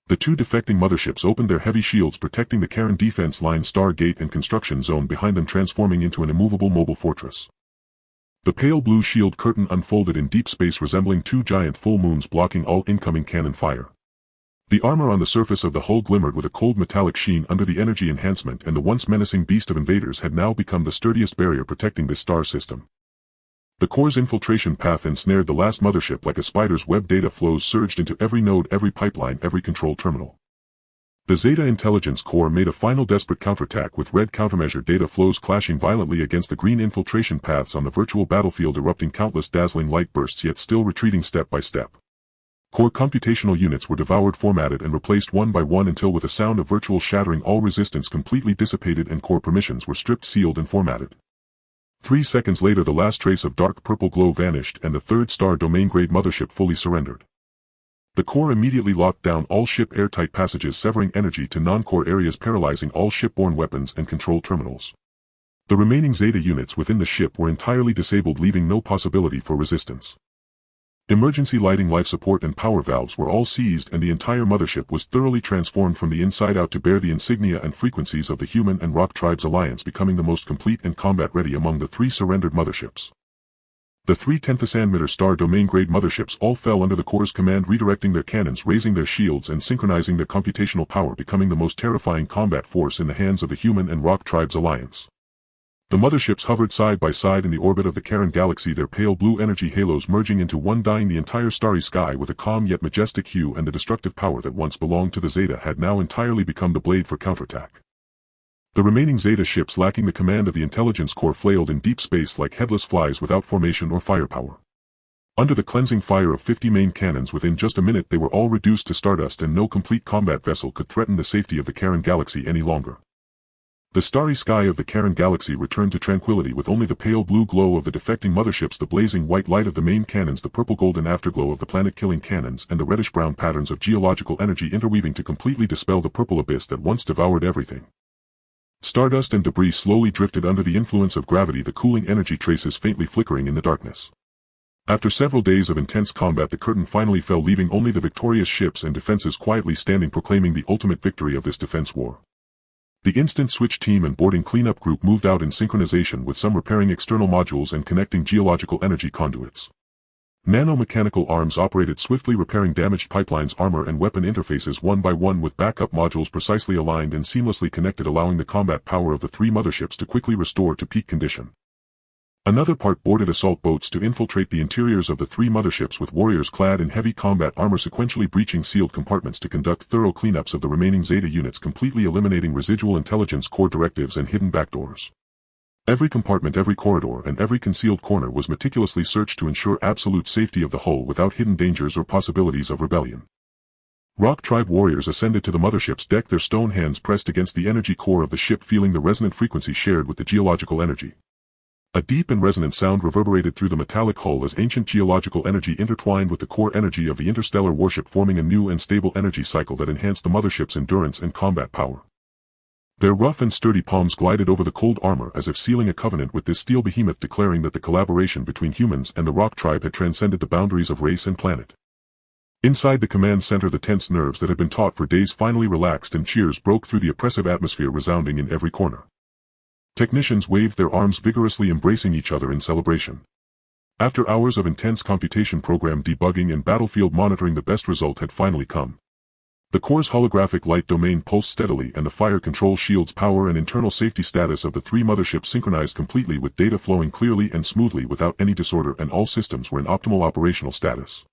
The two defecting motherships opened their heavy shields, protecting the Karen defense line, Stargate and construction zone behind them, transforming into an immovable mobile fortress. The pale blue shield curtain unfolded in deep space, resembling two giant full moons, blocking all incoming cannon fire. The armor on the surface of the hull glimmered with a cold metallic sheen under the energy enhancement, and the once menacing beast of invaders had now become the sturdiest barrier protecting this star system. The core's infiltration path ensnared the last mothership like a spider's web. Data flows surged into every node, every pipeline, every control terminal. The Zeta intelligence core made a final desperate counterattack, with red countermeasure data flows clashing violently against the green infiltration paths on the virtual battlefield, erupting countless dazzling light bursts, yet still retreating step by step. Core computational units were devoured, formatted and replaced one by one until, with a sound of virtual shattering, all resistance completely dissipated and core permissions were stripped, sealed and formatted. 3 seconds later, the last trace of dark purple glow vanished and the third star domain-grade mothership fully surrendered. The core immediately locked down all ship airtight passages, severing energy to non-core areas, paralyzing all shipborne weapons and control terminals. The remaining Zeta units within the ship were entirely disabled, leaving no possibility for resistance. Emergency lighting, life support and power valves were all seized, and the entire mothership was thoroughly transformed from the inside out to bear the insignia and frequencies of the Human and Rock Tribes alliance, becoming the most complete and combat-ready among the 3 surrendered motherships. The 3 10th star domain-grade motherships all fell under the core's command, redirecting their cannons, raising their shields and synchronizing their computational power, becoming the most terrifying combat force in the hands of the Human and Rock Tribes alliance. The motherships hovered side by side in the orbit of the Karen galaxy, their pale blue energy halos merging into one, dyeing the entire starry sky with a calm yet majestic hue, and the destructive power that once belonged to the Zeta had now entirely become the blade for counterattack. The remaining Zeta ships, lacking the command of the intelligence core, flailed in deep space like headless flies without formation or firepower. Under the cleansing fire of 50 main cannons, within just a minute they were all reduced to stardust, and no complete combat vessel could threaten the safety of the Karen galaxy any longer. The starry sky of the Karen galaxy returned to tranquility, with only the pale blue glow of the defecting motherships, the blazing white light of the main cannons, the purple golden afterglow of the planet-killing cannons, and the reddish-brown patterns of geological energy interweaving to completely dispel the purple abyss that once devoured everything. Stardust and debris slowly drifted under the influence of gravity, the cooling energy traces faintly flickering in the darkness. After several days of intense combat, the curtain finally fell, leaving only the victorious ships and defenses quietly standing, proclaiming the ultimate victory of this defense war. The instant switch team and boarding cleanup group moved out in synchronization, with some repairing external modules and connecting geological energy conduits. Nanomechanical arms operated swiftly, repairing damaged pipelines, armor and weapon interfaces one by one, with backup modules precisely aligned and seamlessly connected, allowing the combat power of the 3 motherships to quickly restore to peak condition. Another part boarded assault boats to infiltrate the interiors of the 3 motherships, with warriors clad in heavy combat armor sequentially breaching sealed compartments to conduct thorough cleanups of the remaining Zeta units, completely eliminating residual intelligence core directives and hidden backdoors. Every compartment, every corridor, and every concealed corner was meticulously searched to ensure absolute safety of the hull without hidden dangers or possibilities of rebellion. Rock Tribe warriors ascended to the mothership's deck, their stone hands pressed against the energy core of the ship, feeling the resonant frequency shared with the geological energy. A deep and resonant sound reverberated through the metallic hull as ancient geological energy intertwined with the core energy of the interstellar warship, forming a new and stable energy cycle that enhanced the mothership's endurance and combat power. Their rough and sturdy palms glided over the cold armor as if sealing a covenant with this steel behemoth, declaring that the collaboration between humans and the Rock Tribe had transcended the boundaries of race and planet. Inside the command center, the tense nerves that had been taut for days finally relaxed, and cheers broke through the oppressive atmosphere, resounding in every corner. Technicians waved their arms vigorously, embracing each other in celebration. After hours of intense computation, program debugging and battlefield monitoring, the best result had finally come. The core's holographic light domain pulsed steadily, and the fire control shield's power and internal safety status of the 3 motherships synchronized completely, with data flowing clearly and smoothly without any disorder, and all systems were in optimal operational status.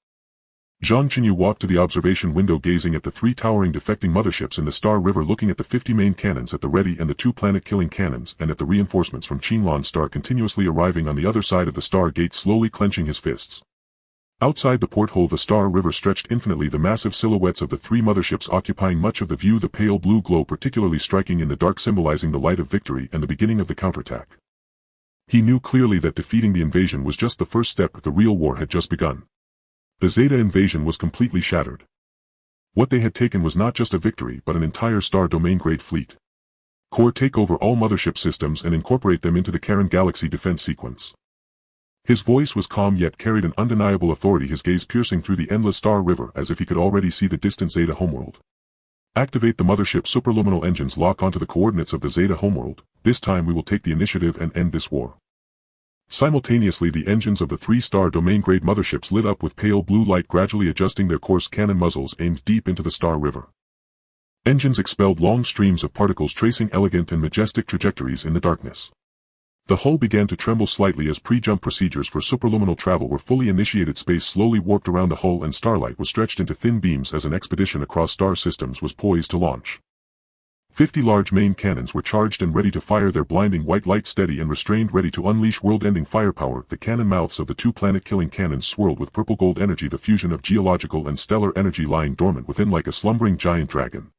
Zhang Chenyu walked to the observation window gazing at the 3 towering defecting motherships in the Star River, looking at the 50 main cannons at the ready and the 2 planet-killing cannons, and at the reinforcements from Qinlan Star continuously arriving on the other side of the Star Gate, slowly clenching his fists. Outside the porthole the Star River stretched infinitely, the massive silhouettes of the 3 motherships occupying much of the view, the pale blue glow particularly striking in the dark, symbolizing the light of victory and the beginning of the counterattack. He knew clearly that defeating the invasion was just the first step, the real war had just begun. The Zeta invasion was completely shattered. What they had taken was not just a victory but an entire Star Domain-grade fleet. Core, take over all mothership systems and incorporate them into the Karen Galaxy defense sequence. His voice was calm yet carried an undeniable authority, his gaze piercing through the endless Star River as if he could already see the distant Zeta homeworld. Activate the mothership superluminal engines, lock onto the coordinates of the Zeta homeworld. This time we will take the initiative and end this war. Simultaneously the engines of the 3 Star Domain-grade motherships lit up with pale blue light, gradually adjusting their course, cannon muzzles aimed deep into the Star River. Engines expelled long streams of particles tracing elegant and majestic trajectories in the darkness. The hull began to tremble slightly as pre-jump procedures for superluminal travel were fully initiated. Space slowly warped around the hull and starlight was stretched into thin beams as an expedition across star systems was poised to launch. 50 large main cannons were charged and ready to fire, their blinding white light steady and restrained, ready to unleash world-ending firepower. The cannon mouths of the 2 planet-killing cannons swirled with purple-gold energy, the fusion of geological and stellar energy lying dormant within like a slumbering giant dragon.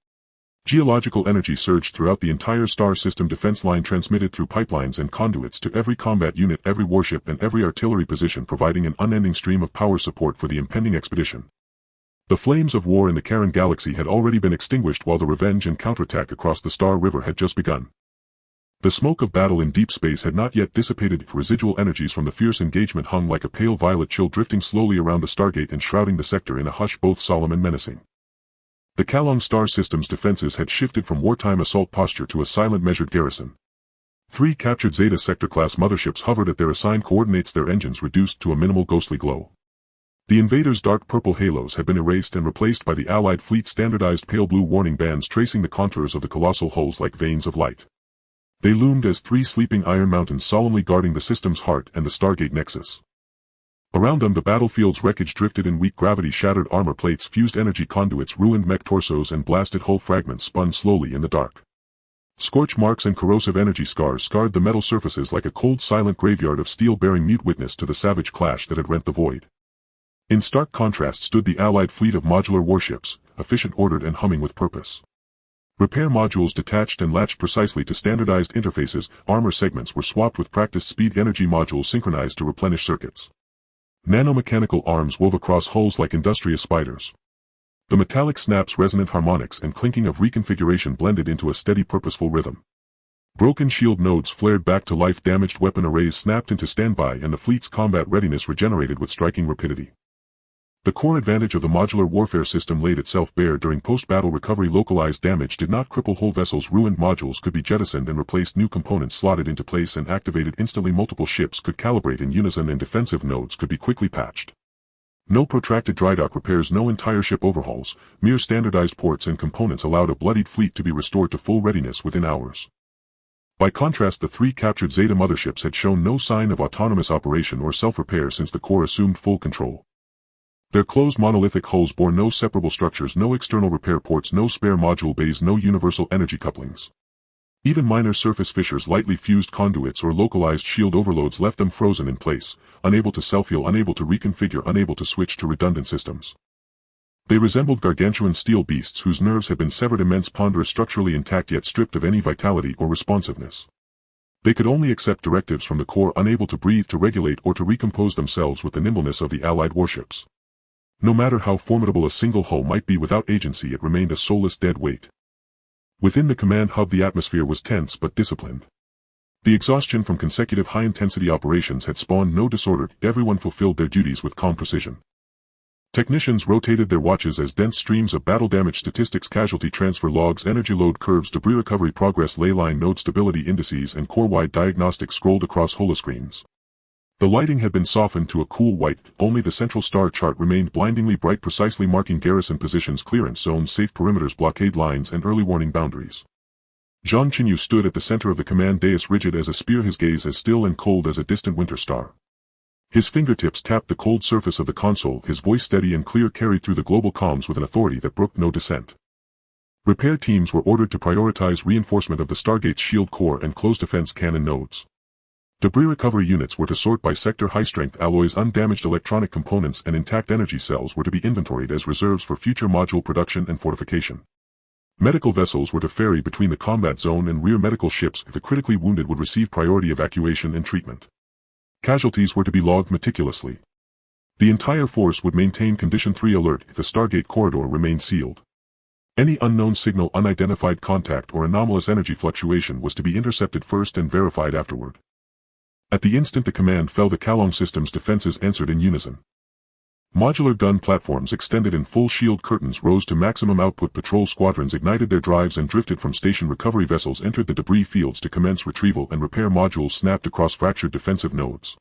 Geological energy surged throughout the entire star system defense line, transmitted through pipelines and conduits to every combat unit, every warship and every artillery position, providing an unending stream of power support for the impending expedition. The flames of war in the Karen Galaxy had already been extinguished while the revenge and counterattack across the Star River had just begun. The smoke of battle in deep space had not yet dissipated. Residual energies from the fierce engagement hung like a pale violet chill, drifting slowly around the Stargate and shrouding the sector in a hush both solemn and menacing. The Kalong Star System's defenses had shifted from wartime assault posture to a silent, measured garrison. 3 captured Zeta Sector-class motherships hovered at their assigned coordinates, their engines reduced to a minimal ghostly glow. The invaders' dark purple halos had been erased and replaced by the Allied fleet's standardized pale blue warning bands tracing the contours of the colossal hulls like veins of light. They loomed as 3 sleeping iron mountains solemnly guarding the system's heart and the Stargate nexus. Around them the battlefield's wreckage drifted in weak gravity, shattered armor plates, fused energy conduits, ruined mech torsos and blasted hull fragments spun slowly in the dark. Scorch marks and corrosive energy scars scarred the metal surfaces like a cold silent graveyard of steel, bearing mute witness to the savage clash that had rent the void. In stark contrast stood the Allied fleet of modular warships, efficient, ordered and humming with purpose. Repair modules detached and latched precisely to standardized interfaces, armor segments were swapped with practiced speed, energy modules synchronized to replenish circuits. Nanomechanical arms wove across hulls like industrious spiders. The metallic snaps, resonant harmonics and clinking of reconfiguration blended into a steady, purposeful rhythm. Broken shield nodes flared back to life, damaged weapon arrays snapped into standby, and the fleet's combat readiness regenerated with striking rapidity. The core advantage of the modular warfare system laid itself bare during post-battle recovery. Localized damage did not cripple whole vessels. Ruined modules could be jettisoned and replaced, new components slotted into place and activated instantly. Multiple ships could calibrate in unison and defensive nodes could be quickly patched. No protracted drydock repairs, no entire ship overhauls, mere standardized ports and components allowed a bloodied fleet to be restored to full readiness within hours. By contrast, the 3 captured Zeta motherships had shown no sign of autonomous operation or self-repair since the core assumed full control. Their closed monolithic hulls bore no separable structures, no external repair ports, no spare module bays, no universal energy couplings. Even minor surface fissures, lightly fused conduits or localized shield overloads left them frozen in place, unable to self-heal, unable to reconfigure, unable to switch to redundant systems. They resembled gargantuan steel beasts whose nerves had been severed, immense, ponderous, structurally intact yet stripped of any vitality or responsiveness. They could only accept directives from the core, unable to breathe, to regulate or to recompose themselves with the nimbleness of the Allied warships. No matter how formidable a single hull might be, without agency it remained a soulless dead weight. Within the command hub the atmosphere was tense but disciplined. The exhaustion from consecutive high-intensity operations had spawned no disorder, everyone fulfilled their duties with calm precision. Technicians rotated their watches as dense streams of battle damage statistics, casualty transfer logs, energy load curves, debris recovery progress, ley line node stability indices and core-wide diagnostics scrolled across holoscreens. The lighting had been softened to a cool white, only the central star chart remained blindingly bright, precisely marking garrison positions, clearance zones, safe perimeters, blockade lines and early warning boundaries. Zhang Chenyu stood at the center of the command dais, rigid as a spear, his gaze as still and cold as a distant winter star. His fingertips tapped the cold surface of the console, his voice steady and clear carried through the global comms with an authority that brooked no dissent. Repair teams were ordered to prioritize reinforcement of the Stargate's shield core and close defense cannon nodes. Debris recovery units were to sort by sector. High-strength alloys, undamaged electronic components and intact energy cells were to be inventoried as reserves for future module production and fortification. Medical vessels were to ferry between the combat zone and rear. Medical ships, if the critically wounded, would receive priority evacuation and treatment. Casualties were to be logged meticulously. The entire force would maintain Condition 3 alert if the Stargate corridor remained sealed. Any unknown signal, unidentified contact or anomalous energy fluctuation was to be intercepted first and verified afterward. At the instant the command fell, the Kalong system's defenses answered in unison. Modular gun platforms extended in full shield, curtains rose to maximum output, patrol squadrons ignited their drives and drifted from station, recovery vessels entered the debris fields to commence retrieval, and repair modules snapped across fractured defensive nodes.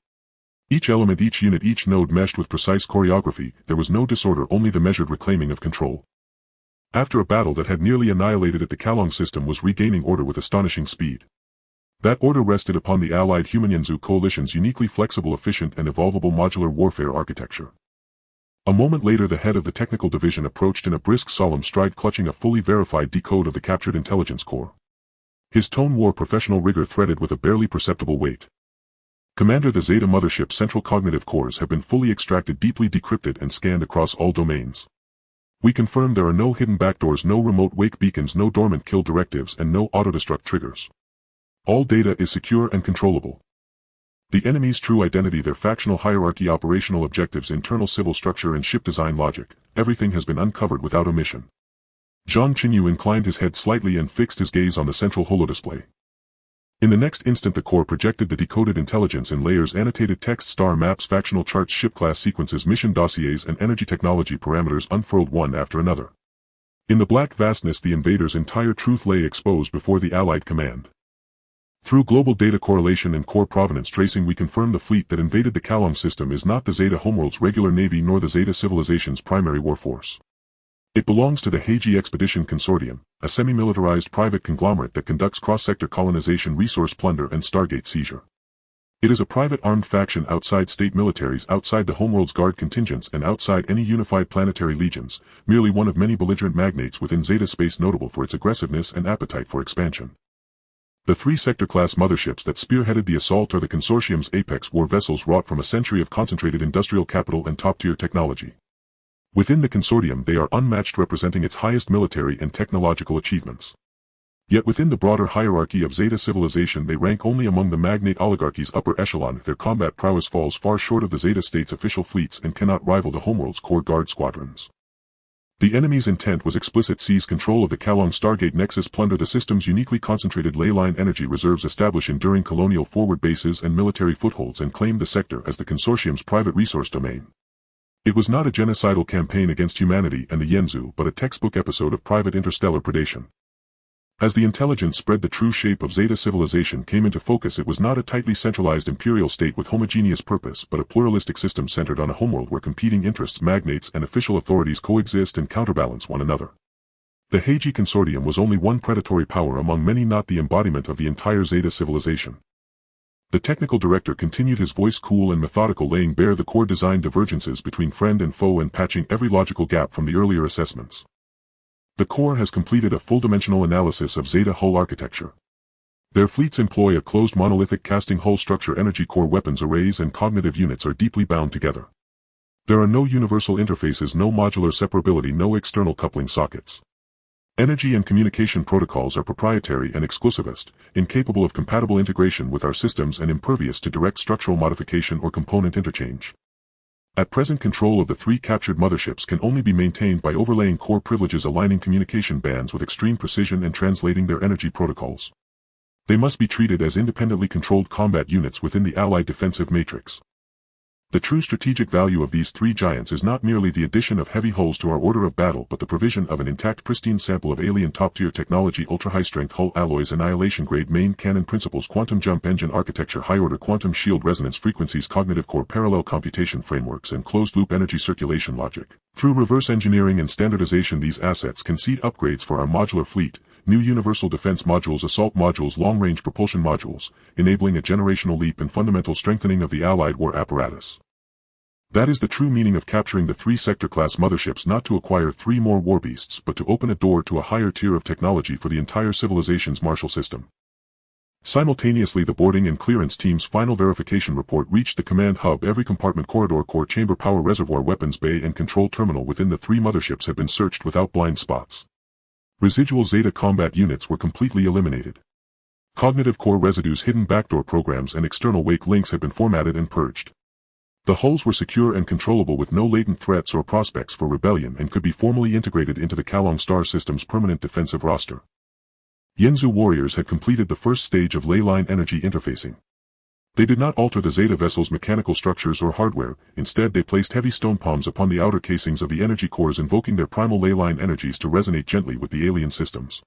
Each element, each unit, each node meshed with precise choreography. There was no disorder, only the measured reclaiming of control. After a battle that had nearly annihilated it, the Kalong system was regaining order with astonishing speed. That order rested upon the allied Human-Yanzu coalition's uniquely flexible, efficient and evolvable modular warfare architecture. A moment later, the head of the technical division approached in a brisk, solemn stride, clutching a fully verified decode of the captured intelligence core. His tone wore professional rigor threaded with a barely perceptible weight. Commander, the Zeta mothership's central cognitive cores have been fully extracted, deeply decrypted and scanned across all domains. We confirm there are no hidden backdoors, no remote wake beacons, no dormant kill directives and no autodestruct triggers. All data is secure and controllable. The enemy's true identity, their factional hierarchy, operational objectives, internal civil structure and ship design logic, everything has been uncovered without omission. Zhang Chenyu inclined his head slightly and fixed his gaze on the central holodisplay. In the next instant the core projected the decoded intelligence in layers, annotated text, star maps, factional charts, ship class sequences, mission dossiers and energy technology parameters unfurled one after another. In the black vastness the invader's entire truth lay exposed before the Allied command. Through global data correlation and core provenance tracing we confirm the fleet that invaded the Kalong system is not the Zeta homeworld's regular navy nor the Zeta civilization's primary warforce. It belongs to the Heiji Expedition Consortium, a semi-militarized private conglomerate that conducts cross-sector colonization, resource plunder and Stargate seizure. It is a private armed faction outside state militaries, outside the homeworld's guard contingents and outside any unified planetary legions, merely one of many belligerent magnates within Zeta space, notable for its aggressiveness and appetite for expansion. The three sector-class motherships that spearheaded the assault are the consortium's apex war vessels, wrought from a century of concentrated industrial capital and top-tier technology. Within the consortium they are unmatched, representing its highest military and technological achievements. Yet within the broader hierarchy of Zeta civilization they rank only among the magnate oligarchy's upper echelon. Their combat prowess falls far short of the Zeta state's official fleets and cannot rival the homeworld's core guard squadrons. The enemy's intent was explicit: seize control of the Kalong Stargate nexus, plunder the system's uniquely concentrated leyline energy reserves, establish enduring colonial forward bases and military footholds, and claim the sector as the consortium's private resource domain. It was not a genocidal campaign against humanity and the Yanzu, but a textbook episode of private interstellar predation. As the intelligence spread, the true shape of Zeta civilization came into focus. It was not a tightly centralized imperial state with homogeneous purpose, but a pluralistic system centered on a homeworld where competing interests, magnates and official authorities coexist and counterbalance one another. The Heiji Consortium was only one predatory power among many, not the embodiment of the entire Zeta civilization. The technical director continued, his voice cool and methodical, laying bare the core design divergences between friend and foe and patching every logical gap from the earlier assessments. The core has completed a full-dimensional analysis of Zeta hull architecture. Their fleets employ a closed monolithic casting hull structure. Energy core, weapons arrays and cognitive units are deeply bound together. There are no universal interfaces, no modular separability, no external coupling sockets. Energy and communication protocols are proprietary and exclusivist, incapable of compatible integration with our systems and impervious to direct structural modification or component interchange. At present, control of the three captured motherships can only be maintained by overlaying core privileges, aligning communication bands with extreme precision and translating their energy protocols. They must be treated as independently controlled combat units within the Allied defensive matrix. The true strategic value of these three giants is not merely the addition of heavy hulls to our order of battle, but the provision of an intact, pristine sample of alien top-tier technology: ultra-high-strength hull alloys, annihilation-grade main cannon principles, quantum jump engine architecture, high-order quantum shield resonance frequencies, cognitive core, parallel computation frameworks, and closed-loop energy circulation logic. Through reverse engineering and standardization, these assets can seed upgrades for our modular fleet, new universal defense modules, assault modules, long-range propulsion modules, enabling a generational leap and fundamental strengthening of the Allied war apparatus. That is the true meaning of capturing the 3 sector-class motherships, not to acquire 3 more warbeasts but to open a door to a higher tier of technology for the entire civilization's Marshall system. Simultaneously, the boarding and clearance team's final verification report reached the command hub. Every compartment, corridor, core chamber, power reservoir, weapons bay and control terminal within the 3 motherships had been searched without blind spots. Residual Zeta combat units were completely eliminated. Cognitive core residues, hidden backdoor programs and external wake links had been formatted and purged. The hulls were secure and controllable with no latent threats or prospects for rebellion and could be formally integrated into the Kalong star system's permanent defensive roster. Yenzu warriors had completed the first stage of ley-line energy interfacing. They did not alter the Zeta vessel's mechanical structures or hardware, instead they placed heavy stone palms upon the outer casings of the energy cores, invoking their primal ley-line energies to resonate gently with the alien systems.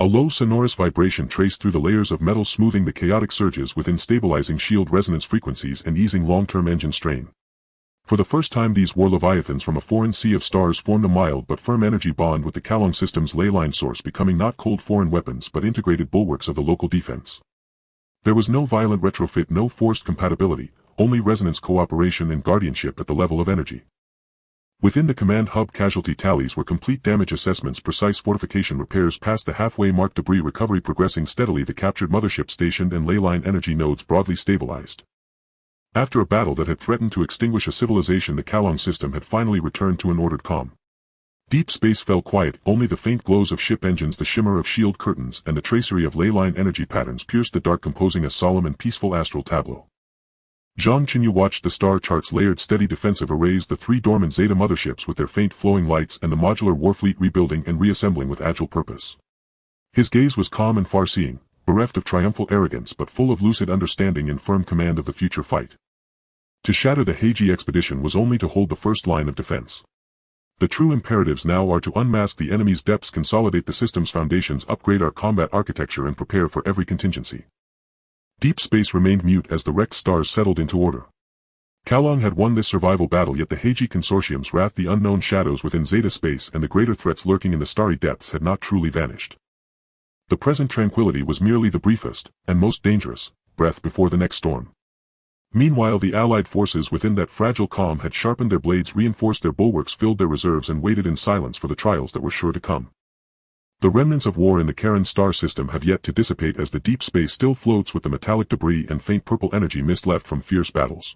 A low sonorous vibration traced through the layers of metal, smoothing the chaotic surges within, stabilizing shield resonance frequencies and easing long-term engine strain. For the first time, these war leviathans from a foreign sea of stars formed a mild but firm energy bond with the Kalong system's ley-line source, becoming not cold foreign weapons but integrated bulwarks of the local defense. There was no violent retrofit, no forced compatibility, only resonance, cooperation and guardianship at the level of energy. Within the command hub, casualty tallies were complete, damage assessments, precise fortification repairs past the halfway mark, debris recovery progressing steadily, the captured mothership stationed and ley-line energy nodes broadly stabilized. After a battle that had threatened to extinguish a civilization, the Kalong system had finally returned to an ordered calm. Deep space fell quiet, only the faint glows of ship engines, the shimmer of shield curtains and the tracery of ley-line energy patterns pierced the dark, composing a solemn and peaceful astral tableau. Zhang Chenyu watched the star chart's layered steady defensive arrays, the 3 dormant Zeta motherships with their faint flowing lights and the modular warfleet rebuilding and reassembling with agile purpose. His gaze was calm and far-seeing, bereft of triumphal arrogance but full of lucid understanding and firm command of the future fight. To shatter the Heiji expedition was only to hold the first line of defense. The true imperatives now are to unmask the enemy's depths, consolidate the system's foundations, upgrade our combat architecture and prepare for every contingency. Deep space remained mute as the wrecked stars settled into order. Kalong had won this survival battle, yet the Heiji Consortium's wrath, the unknown shadows within Zeta space and the greater threats lurking in the starry depths had not truly vanished. The present tranquility was merely the briefest, and most dangerous, breath before the next storm. Meanwhile, the Allied forces within that fragile calm had sharpened their blades, reinforced their bulwarks, filled their reserves and waited in silence for the trials that were sure to come. The remnants of war in the Karen star system have yet to dissipate as the deep space still floats with the metallic debris and faint purple energy mist left from fierce battles.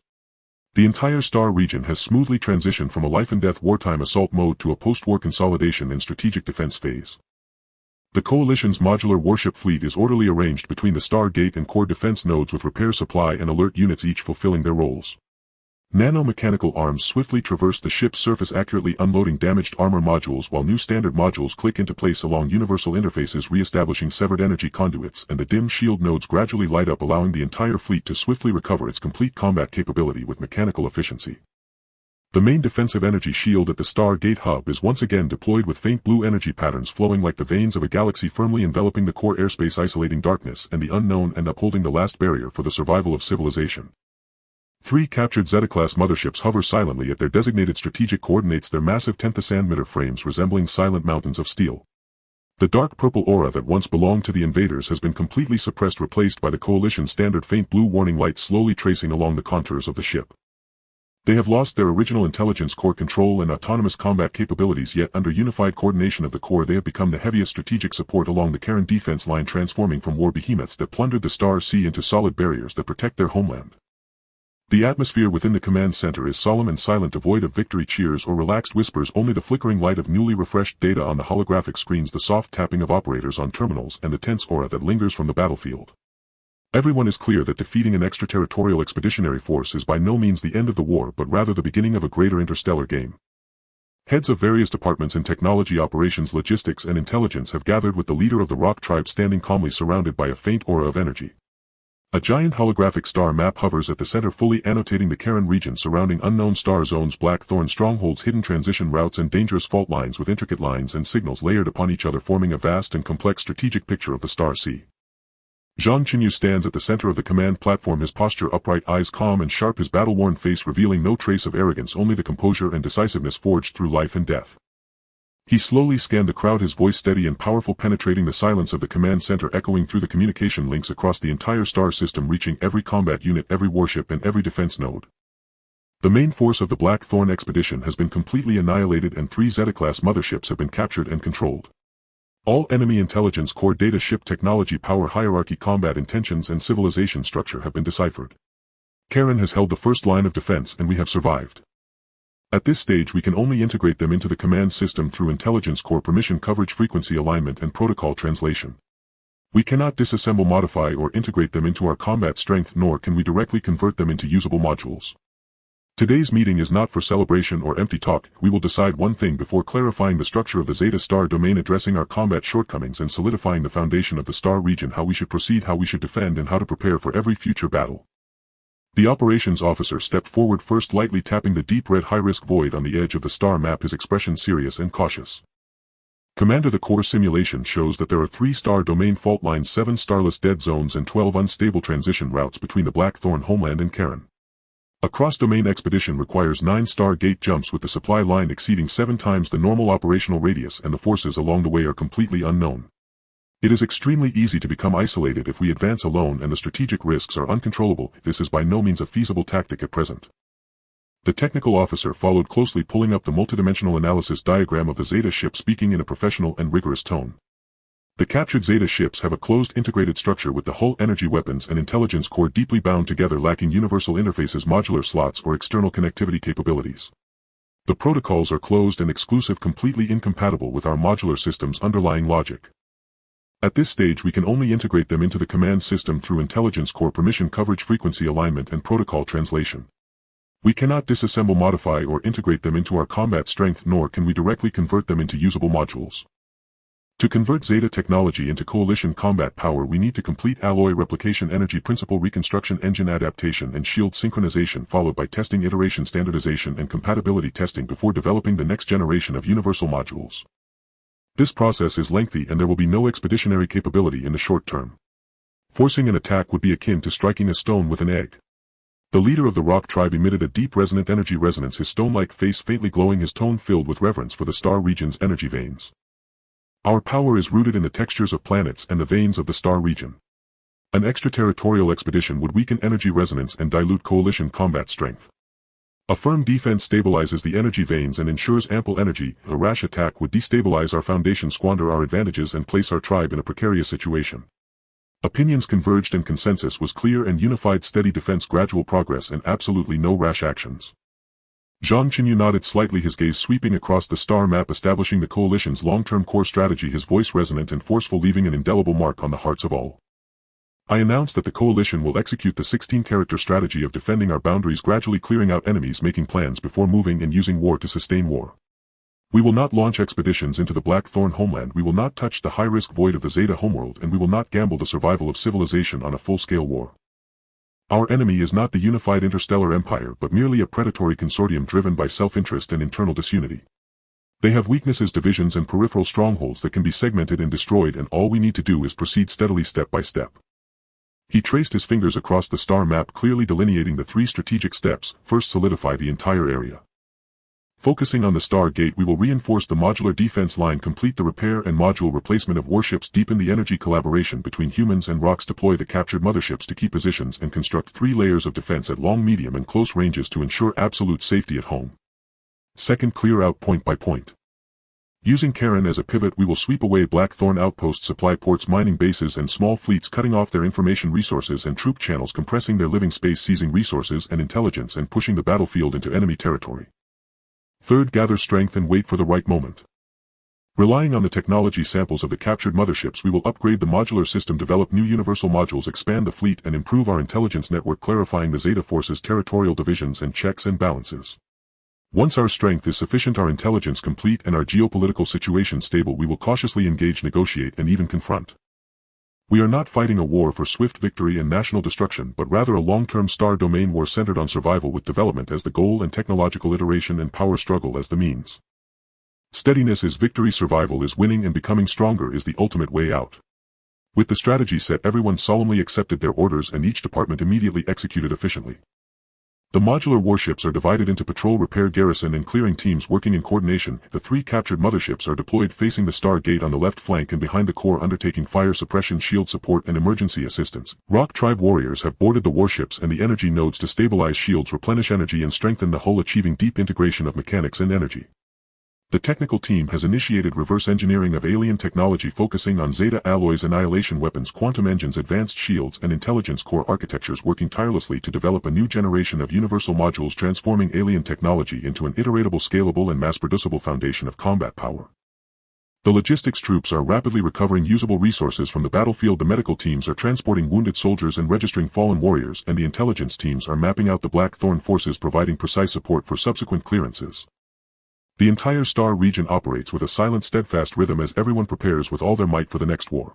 The entire star region has smoothly transitioned from a life-and-death wartime assault mode to a post-war consolidation and strategic defense phase. The Coalition's modular warship fleet is orderly arranged between the star gate and core defense nodes, with repair, supply and alert units each fulfilling their roles. Nano-mechanical arms swiftly traverse the ship's surface, accurately unloading damaged armor modules, while new standard modules click into place along universal interfaces, re-establishing severed energy conduits, and the dim shield nodes gradually light up, allowing the entire fleet to swiftly recover its complete combat capability with mechanical efficiency. The main defensive energy shield at the Star Gate hub is once again deployed, with faint blue energy patterns flowing like the veins of a galaxy, firmly enveloping the core airspace, isolating darkness and the unknown and upholding the last barrier for the survival of civilization. 3 captured Zeta-class motherships hover silently at their designated strategic coordinates, their massive 10th ascendmeter frames resembling silent mountains of steel. The dark purple aura that once belonged to the invaders has been completely suppressed, replaced by the Coalition's standard faint blue warning light slowly tracing along the contours of the ship. They have lost their original intelligence, core control and autonomous combat capabilities, yet under unified coordination of the core they have become the heaviest strategic support along the Karen defense line, transforming from war behemoths that plundered the Star Sea into solid barriers that protect their homeland. The atmosphere within the command center is solemn and silent, devoid of victory cheers or relaxed whispers, only the flickering light of newly refreshed data on the holographic screens, the soft tapping of operators on terminals and the tense aura that lingers from the battlefield. Everyone is clear that defeating an extraterritorial expeditionary force is by no means the end of the war, but rather the beginning of a greater interstellar game. Heads of various departments in technology, operations, logistics and intelligence have gathered with the leader of the rock tribe, standing calmly surrounded by a faint aura of energy. A giant holographic star map hovers at the center, fully annotating the Karen region surrounding unknown star zones, black thorn strongholds, hidden transition routes and dangerous fault lines with intricate lines and signals layered upon each other, forming a vast and complex strategic picture of the Star Sea. Zhang Chenyu stands at the center of the command platform, his posture upright, eyes calm and sharp, his battle-worn face revealing no trace of arrogance, only the composure and decisiveness forged through life and death. He slowly scanned the crowd, his voice steady and powerful, penetrating the silence of the command center, echoing through the communication links across the entire star system, reaching every combat unit, every warship, and every defense node. The main force of the Black Thorn expedition has been completely annihilated and 3 Zeta-class motherships have been captured and controlled. All enemy intelligence core data, ship technology, power hierarchy, combat intentions, and civilization structure have been deciphered. Karen has held the first line of defense and we have survived. At this stage we can only integrate them into the command system through intelligence core permission, coverage, frequency alignment, and protocol translation. We cannot disassemble, modify, or integrate them into our combat strength, nor can we directly convert them into usable modules. Today's meeting is not for celebration or empty talk. We will decide one thing before clarifying the structure of the Zeta Star domain, addressing our combat shortcomings and solidifying the foundation of the Star region, how we should proceed, how we should defend, and how to prepare for every future battle. The operations officer stepped forward first, lightly tapping the deep red high-risk void on the edge of the star map, his expression serious and cautious. Commander, the core simulation shows that there are 3 star domain fault lines, 7 starless dead zones, and 12 unstable transition routes between the Blackthorn homeland and Karen. A cross-domain expedition requires 9 star gate jumps, with the supply line exceeding 7 times the normal operational radius, and the forces along the way are completely unknown. It is extremely easy to become isolated if we advance alone, and the strategic risks are uncontrollable. This is by no means a feasible tactic at present. The technical officer followed closely, pulling up the multidimensional analysis diagram of the Zeta ship, speaking in a professional and rigorous tone. The captured Zeta ships have a closed integrated structure with the hull, energy, weapons, and intelligence core deeply bound together, lacking universal interfaces, modular slots, or external connectivity capabilities. The protocols are closed and exclusive, completely incompatible with our modular system's underlying logic. At this stage we can only integrate them into the command system through intelligence core permission, coverage, frequency alignment, and protocol translation. We cannot disassemble, modify, or integrate them into our combat strength, nor can we directly convert them into usable modules. To convert Zeta technology into coalition combat power, we need to complete alloy replication, energy principle reconstruction, engine adaptation, and shield synchronization, followed by testing, iteration, standardization, and compatibility testing before developing the next generation of universal modules. This process is lengthy and there will be no expeditionary capability in the short term. Forcing an attack would be akin to striking a stone with an egg. The leader of the rock tribe emitted a deep resonant energy resonance, his stone-like face faintly glowing, his tone filled with reverence for the star region's energy veins. Our power is rooted in the textures of planets and the veins of the star region. An extraterritorial expedition would weaken energy resonance and dilute coalition combat strength. A firm defense stabilizes the energy veins and ensures ample energy. A rash attack would destabilize our foundation, squander our advantages, and place our tribe in a precarious situation. Opinions converged and consensus was clear and unified: steady defense, gradual progress, and absolutely no rash actions. Zhang Chenyu nodded slightly, his gaze sweeping across the star map, establishing the coalition's long-term core strategy, his voice resonant and forceful, leaving an indelible mark on the hearts of all. I announce that the coalition will execute the 16-character strategy of defending our boundaries, gradually clearing out enemies, making plans before moving, and using war to sustain war. We will not launch expeditions into the Blackthorn homeland, we will not touch the high-risk void of the Zeta homeworld, and we will not gamble the survival of civilization on a full-scale war. Our enemy is not the unified interstellar empire, but merely a predatory consortium driven by self-interest and internal disunity. They have weaknesses, divisions, and peripheral strongholds that can be segmented and destroyed, and all we need to do is proceed steadily, step by step. He traced his fingers across the star map, clearly delineating the 3 strategic steps. First, solidify the entire area. Focusing on the star gate, we will reinforce the modular defense line, complete the repair and module replacement of warships, deepen the energy collaboration between humans and rocks, deploy the captured motherships to key positions, and construct 3 layers of defense at long, medium, and close ranges to ensure absolute safety at home. Second, clear out point by point. Using Karen as a pivot, we will sweep away Blackthorn outposts, supply ports, mining bases, and small fleets, cutting off their information resources and troop channels, compressing their living space, seizing resources and intelligence, and pushing the battlefield into enemy territory. Third, gather strength and wait for the right moment. Relying on the technology samples of the captured motherships, we will upgrade the modular system, develop new universal modules, expand the fleet, and improve our intelligence network, clarifying the Zeta Force's territorial divisions and checks and balances. Once our strength is sufficient, our intelligence complete, and our geopolitical situation stable, we will cautiously engage, negotiate, and even confront. We are not fighting a war for swift victory and national destruction, but rather a long-term star domain war centered on survival, with development as the goal and technological iteration and power struggle as the means. Steadiness is victory, survival is winning, and becoming stronger is the ultimate way out. With the strategy set, everyone solemnly accepted their orders and each department immediately executed efficiently. The modular warships are divided into patrol, repair, garrison and clearing teams working in coordination. The 3 captured motherships are deployed facing the Star Gate on the left flank and behind the core, undertaking fire suppression, shield support and emergency assistance. Rock Tribe warriors have boarded the warships and the energy nodes to stabilize shields, replenish energy and strengthen the hull, achieving deep integration of mechanics and energy. The technical team has initiated reverse engineering of alien technology, focusing on Zeta alloys, annihilation weapons, quantum engines, advanced shields and intelligence core architectures, working tirelessly to develop a new generation of universal modules, transforming alien technology into an iteratable, scalable and mass-producible foundation of combat power. The logistics troops are rapidly recovering usable resources from the battlefield. The medical teams are transporting wounded soldiers and registering fallen warriors, and the intelligence teams are mapping out the Blackthorn forces, providing precise support for subsequent clearances. The entire Star region operates with a silent, steadfast rhythm as everyone prepares with all their might for the next war.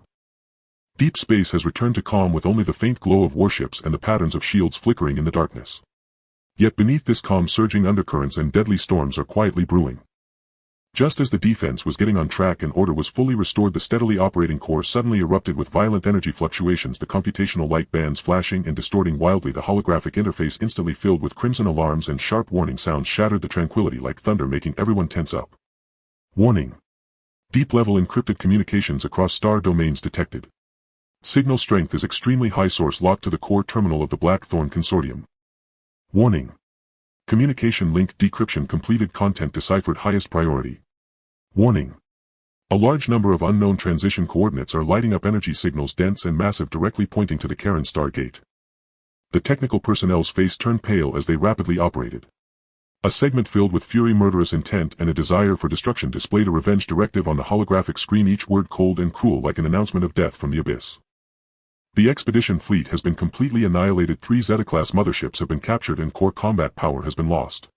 Deep space has returned to calm, with only the faint glow of warships and the patterns of shields flickering in the darkness. Yet beneath this calm, surging undercurrents and deadly storms are quietly brewing. Just as the defense was getting on track and order was fully restored, the steadily operating core suddenly erupted with violent energy fluctuations, the computational light bands flashing and distorting wildly. The holographic interface, instantly filled with crimson alarms and sharp warning sounds, shattered the tranquility like thunder, making everyone tense up. Warning. Deep-level encrypted communications across star domains detected. Signal strength is extremely high. Source locked to the core terminal of the Blackthorn Consortium. Warning. Communication link decryption completed. Content deciphered. Highest priority. Warning. A large number of unknown transition coordinates are lighting up, energy signals dense and massive, directly pointing to the Karen Star Gate. The technical personnel's face turned pale as they rapidly operated. A segment filled with fury, murderous intent and a desire for destruction displayed a revenge directive on the holographic screen, each word cold and cruel, like an announcement of death from the abyss. The expedition fleet has been completely annihilated. 3 Zeta-class motherships have been captured and core combat power has been lost.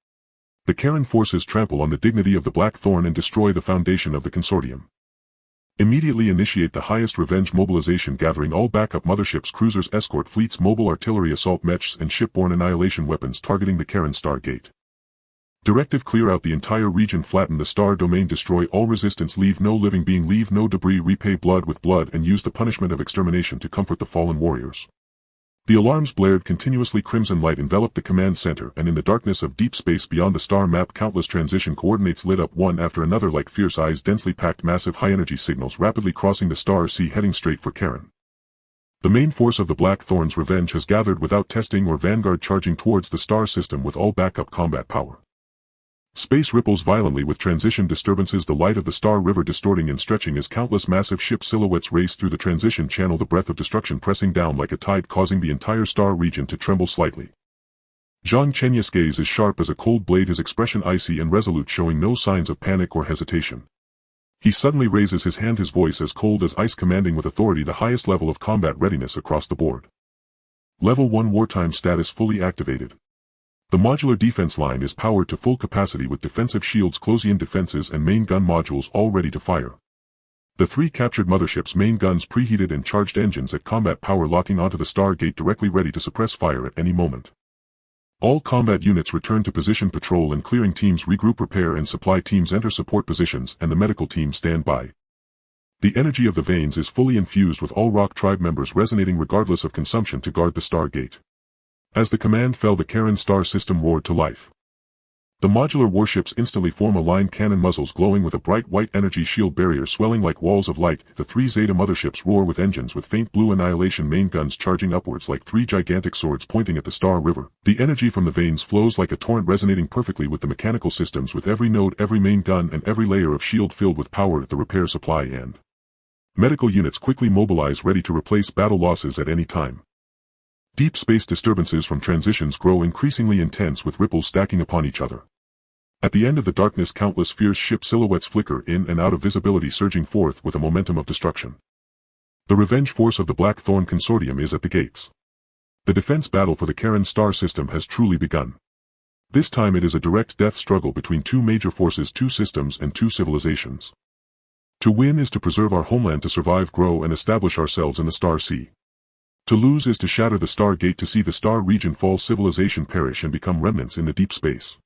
The Karen forces trample on the dignity of the Blackthorn and destroy the foundation of the consortium. Immediately initiate the highest revenge mobilization, gathering all backup motherships, cruisers, escort fleets, mobile artillery, assault mechs and shipborne annihilation weapons, targeting the Karen Star Gate. Directive: clear out the entire region, flatten the star domain, destroy all resistance, leave no living being, leave no debris, repay blood with blood and use the punishment of extermination to comfort the fallen warriors. The alarms blared continuously. Crimson light enveloped the command center, and in the darkness of deep space beyond the star map, countless transition coordinates lit up one after another like fierce eyes, densely packed, massive high-energy signals rapidly crossing the star sea, heading straight for Karen. The main force of the Blackthorn's revenge has gathered without testing or vanguard, charging towards the star system with all backup combat power. Space ripples violently with transition disturbances, the light of the Star River distorting and stretching as countless massive ship silhouettes race through the transition channel, the breath of destruction pressing down like a tide, causing the entire star region to tremble slightly. Zhang Chenyu's gaze is sharp as a cold blade, his expression icy and resolute, showing no signs of panic or hesitation. He suddenly raises his hand, his voice as cold as ice, commanding with authority the highest level of combat readiness across the board. Level 1 wartime status fully activated. The modular defense line is powered to full capacity with defensive shields, close-in defenses and main gun modules all ready to fire. The 3 captured motherships' main guns preheated and charged, engines at combat power, locking onto the Star Gate directly ready to suppress fire at any moment. All combat units return to position, patrol and clearing teams regroup, repair and supply teams enter support positions and the medical team stand by. The energy of the veins is fully infused with all Rock Tribe members resonating regardless of consumption to guard the Star Gate. As the command fell, the Karen star system roared to life. The modular warships instantly form a line, cannon muzzles glowing with a bright white energy shield barrier swelling like walls of light. The 3 Zeta motherships roar with engines with faint blue annihilation main guns charging upwards like 3 gigantic swords pointing at the Star River. The energy from the veins flows like a torrent, resonating perfectly with the mechanical systems, with every node, every main gun and every layer of shield filled with power at the repair, supply and medical units quickly mobilize, ready to replace battle losses at any time. Deep space disturbances from transitions grow increasingly intense, with ripples stacking upon each other. At the end of the darkness, countless fierce ship silhouettes flicker in and out of visibility, surging forth with a momentum of destruction. The revenge force of the Blackthorn Consortium is at the gates. The defense battle for the Karen star system has truly begun. This time it is a direct death struggle between 2 major forces, 2 systems and 2 civilizations. To win is to preserve our homeland, to survive, grow and establish ourselves in the Star Sea. To lose is to shatter the Star Gate, to see the Star region fall, civilization perish and become remnants in the deep space.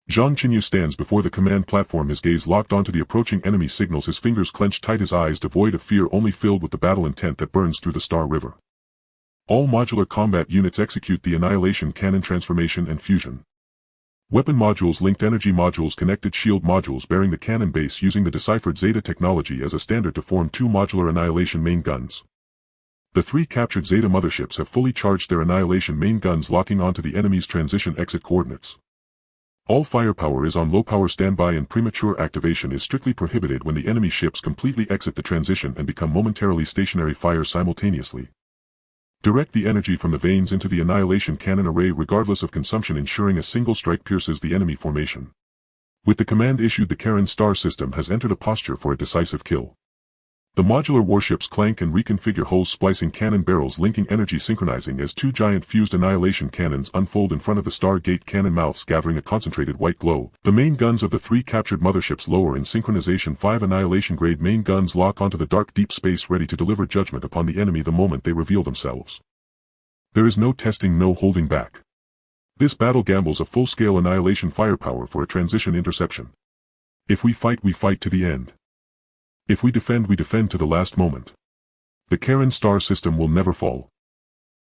Zhang Chenyu stands before the command platform, his gaze locked onto the approaching enemy signals, his fingers clenched tight, his eyes devoid of fear, only filled with the battle intent that burns through the Star River. All modular combat units execute the annihilation cannon transformation and fusion. Weapon modules linked energy modules connected shield modules bearing the cannon base using the deciphered Zeta technology as a standard to form two modular annihilation main guns. The three captured Zeta motherships have fully charged their annihilation main guns locking onto the enemy's transition exit coordinates. All firepower is on low power standby and premature activation is strictly prohibited when the enemy ships completely exit the transition and become momentarily stationary fire simultaneously. Direct the energy from the vanes into the annihilation cannon array regardless of consumption, ensuring a single strike pierces the enemy formation. With the command issued, the Karen Star system has entered a posture for a decisive kill. The modular warships clank and reconfigure hulls, splicing cannon barrels, linking energy, synchronizing as two giant fused annihilation cannons unfold in front of the Stargate cannon mouths, gathering a concentrated white glow. The main guns of the three captured motherships lower in synchronization. 5 annihilation-grade main guns lock onto the dark deep space, ready to deliver judgment upon the enemy the moment they reveal themselves. There is no testing, no holding back. This battle gambles a full-scale annihilation firepower for a transition interception. If we fight to the end. If we defend to the last moment. The Karen Star system will never fall.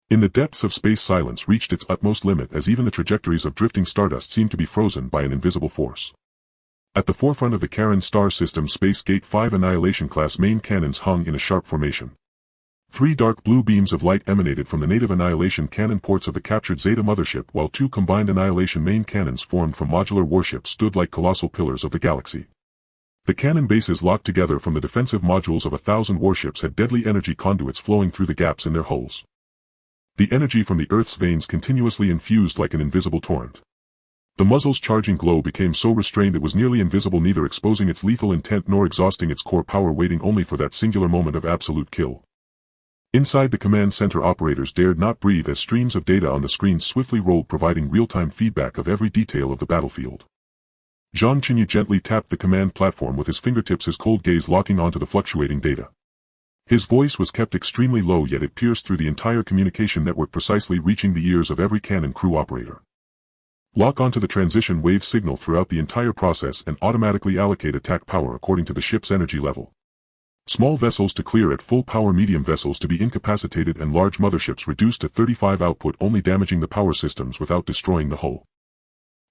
In the depths of space, silence reached its utmost limit as even the trajectories of drifting stardust seemed to be frozen by an invisible force. At the forefront of the Karen Star system, Space Gate 5 Annihilation-class main cannons hung in a sharp formation. 3 dark blue beams of light emanated from the native annihilation cannon ports of the captured Zeta mothership, while 2 combined annihilation main cannons formed from modular warships stood like colossal pillars of the galaxy. The cannon bases locked together from the defensive modules of 1,000 warships had deadly energy conduits flowing through the gaps in their hulls. The energy from the Earth's veins continuously infused like an invisible torrent. The muzzle's charging glow became so restrained it was nearly invisible, neither exposing its lethal intent nor exhausting its core power, waiting only for that singular moment of absolute kill. Inside the command center, operators dared not breathe as streams of data on the screens swiftly rolled, providing real-time feedback of every detail of the battlefield. Zhang Chenyu gently tapped the command platform with his fingertips, his cold gaze locking onto the fluctuating data. His voice was kept extremely low, yet it pierced through the entire communication network, precisely reaching the ears of every cannon crew operator. Lock onto the transition wave signal throughout the entire process and automatically allocate attack power according to the ship's energy level. Small vessels to clear at full power, medium vessels to be incapacitated, and large motherships reduced to 35 output, only damaging the power systems without destroying the hull.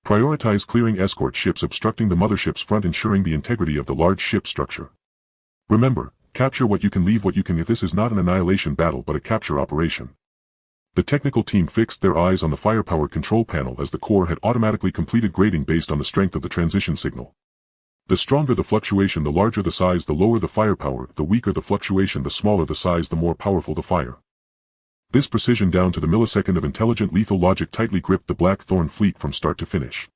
Prioritize clearing escort ships obstructing the mothership's front, ensuring the integrity of the large ship structure. Remember, capture what you can, leave what you can. If this is not an annihilation battle but a capture operation. The technical team fixed their eyes on the firepower control panel as the core had automatically completed grading based on the strength of the transition signal. The stronger the fluctuation, the larger the size, the lower the firepower; the weaker the fluctuation, the smaller the size, the more powerful the fire. This precision down to the millisecond of intelligent lethal logic tightly gripped the Blackthorn fleet from start to finish.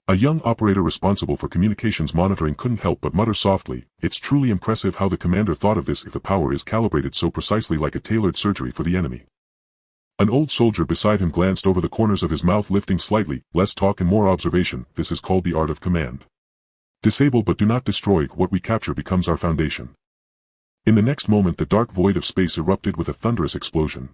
A young operator responsible for communications monitoring couldn't help but mutter softly, "It's truly impressive how the commander thought of this, if the power is calibrated so precisely, like a tailored surgery for the enemy." An old soldier beside him glanced over the corners of his mouth, lifting slightly, "Less talk and more observation. This is called the art of command. Disable but do not destroy. What we capture becomes our foundation." In the next moment, the dark void of space erupted with a thunderous explosion.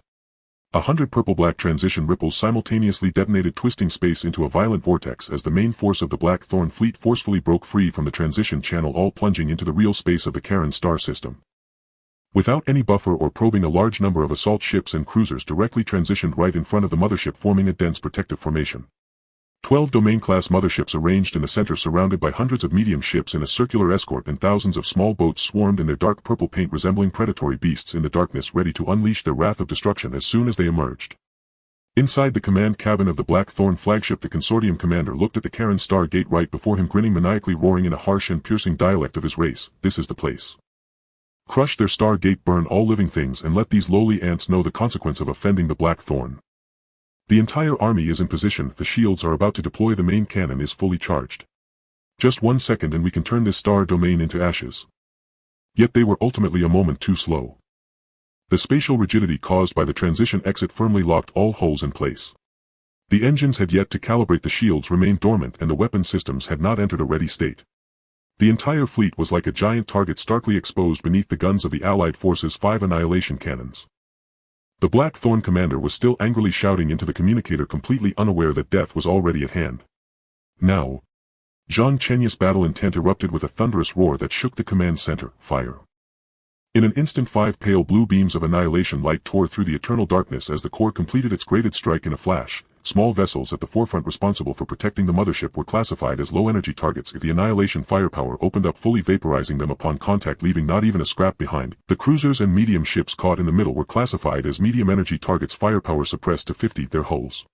100 purple-black transition ripples simultaneously detonated, twisting space into a violent vortex as the main force of the Blackthorn fleet forcefully broke free from the transition channel, all plunging into the real space of the Karen Star system. Without any buffer or probing, a large number of assault ships and cruisers directly transitioned right in front of the mothership, forming a dense protective formation. 12 domain-class motherships arranged in the center, surrounded by hundreds of medium ships in a circular escort, and thousands of small boats swarmed in their dark purple paint, resembling predatory beasts in the darkness, ready to unleash their wrath of destruction as soon as they emerged. Inside the command cabin of the Blackthorn flagship, the consortium commander looked at the Karen Star gate right before him, grinning maniacally, roaring in a harsh and piercing dialect of his race, "This is the place. Crush their star gate, burn all living things, and let these lowly ants know the consequence of offending the Blackthorn." The entire army is in position, the shields are about to deploy, the main cannon is fully charged. Just 1 second and we can turn this star domain into ashes. Yet they were ultimately a moment too slow. The spatial rigidity caused by the transition exit firmly locked all hulls in place. The engines had yet to calibrate, the shields remained dormant, and the weapon systems had not entered a ready state. The entire fleet was like a giant target starkly exposed beneath the guns of the Allied forces' 5 annihilation cannons. The Blackthorn commander was still angrily shouting into the communicator, completely unaware that death was already at hand. Now, Zhang Chenyu's battle intent erupted with a thunderous roar that shook the command center. "Fire! In an instant 5 pale blue beams of annihilation light tore through the eternal darkness as the core completed its graded strike in a flash. Small vessels at the forefront responsible for protecting the mothership were classified as low-energy targets if the annihilation firepower opened up, fully vaporizing them upon contact, leaving not even a scrap behind. The cruisers and medium ships caught in the middle were classified as medium-energy targets, firepower suppressed to 50, their hulls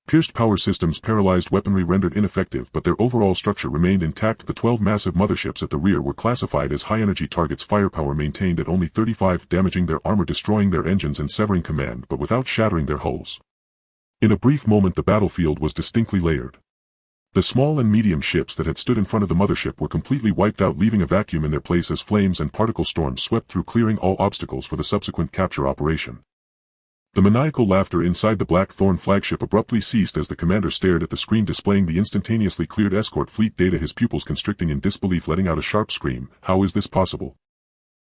pierced, power systems paralyzed, weaponry rendered ineffective, but their overall structure remained intact. The 12 massive motherships at the rear were classified as high-energy targets, firepower maintained at only 35, damaging their armor, destroying their engines and severing command, but without shattering their hulls. In a brief moment the battlefield was distinctly layered. The small and medium ships that had stood in front of the mothership were completely wiped out, leaving a vacuum in their place as flames and particle storms swept through, clearing all obstacles for the subsequent capture operation. The maniacal laughter inside the Blackthorn flagship abruptly ceased as the commander stared at the screen displaying the instantaneously cleared escort fleet data, his pupils constricting in disbelief, letting out a sharp scream. How is this possible?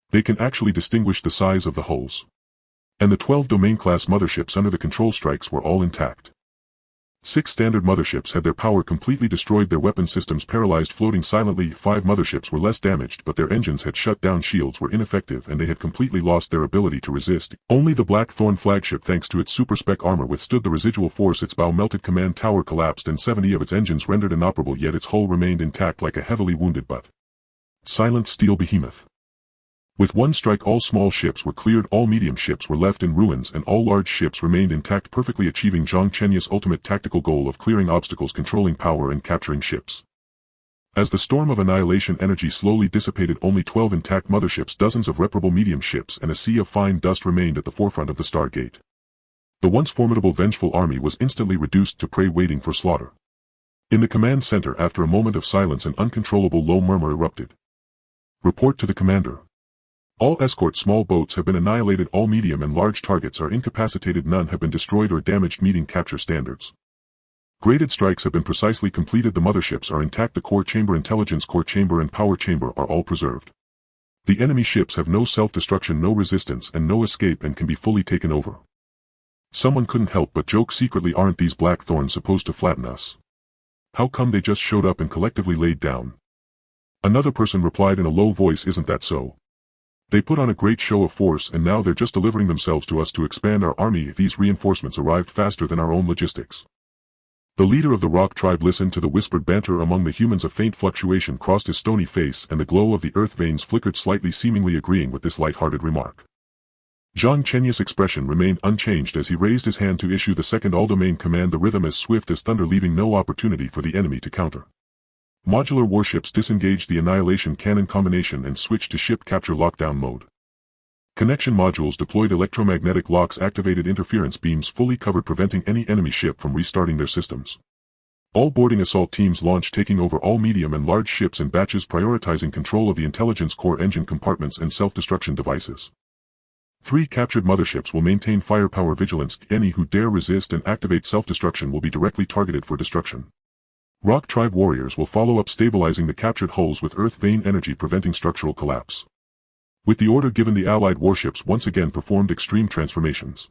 They can actually distinguish the size of the hulls. And the 12 domain-class motherships under the control strikes were all intact. 6 standard motherships had their power completely destroyed, their weapon systems paralyzed, floating silently. 5 motherships were less damaged, but their engines had shut down, shields were ineffective, and they had completely lost their ability to resist. Only the Blackthorn flagship, thanks to its super-spec armor, withstood the residual force. Its bow melted, command tower collapsed, and 70 of its engines rendered inoperable, yet its hull remained intact like a heavily wounded but silent steel behemoth. With one strike all small ships were cleared, all medium ships were left in ruins, and all large ships remained intact, perfectly achieving Zhang Chenyu's ultimate tactical goal of clearing obstacles, controlling power, and capturing ships. As the storm of annihilation energy slowly dissipated, only 12 intact motherships, dozens of reparable medium ships, and a sea of fine dust remained at the forefront of the Stargate. The once formidable vengeful army was instantly reduced to prey waiting for slaughter. In the command center, after a moment of silence, an uncontrollable low murmur erupted. Report to the commander. All escort small boats have been annihilated, all medium and large targets are incapacitated, none have been destroyed or damaged, meeting capture standards. Graded strikes have been precisely completed, the motherships are intact, the core chamber, intelligence core chamber, and power chamber are all preserved. The enemy ships have no self-destruction, no resistance, and no escape, and can be fully taken over. Someone couldn't help but joke secretly, aren't these Blackthorns supposed to flatten us? How come they just showed up and collectively laid down? Another person replied in a low voice, isn't that so? They put on a great show of force, and now they're just delivering themselves to us to expand our army. These reinforcements arrived faster than our own logistics. The leader of the rock tribe listened to the whispered banter among the humans. A faint fluctuation crossed his stony face, and the glow of the earth veins flickered slightly, seemingly agreeing with this light-hearted remark. Zhang Chenyu's expression remained unchanged as he raised his hand to issue the second all-domain command, the rhythm as swift as thunder, leaving no opportunity for the enemy to counter. Modular warships disengaged the annihilation cannon combination and switched to ship capture lockdown mode. Connection modules deployed, electromagnetic locks activated, interference beams fully covered, preventing any enemy ship from restarting their systems. All boarding assault teams launched, taking over all medium and large ships in batches, prioritizing control of the intelligence core, engine compartments, and self-destruction devices. 3 captured motherships will maintain firepower vigilance. Any who dare resist and activate self-destruction will be directly targeted for destruction. Rock tribe warriors will follow up, stabilizing the captured hulls with earth vein energy, preventing structural collapse. With the order given, the allied warships once again performed extreme transformations.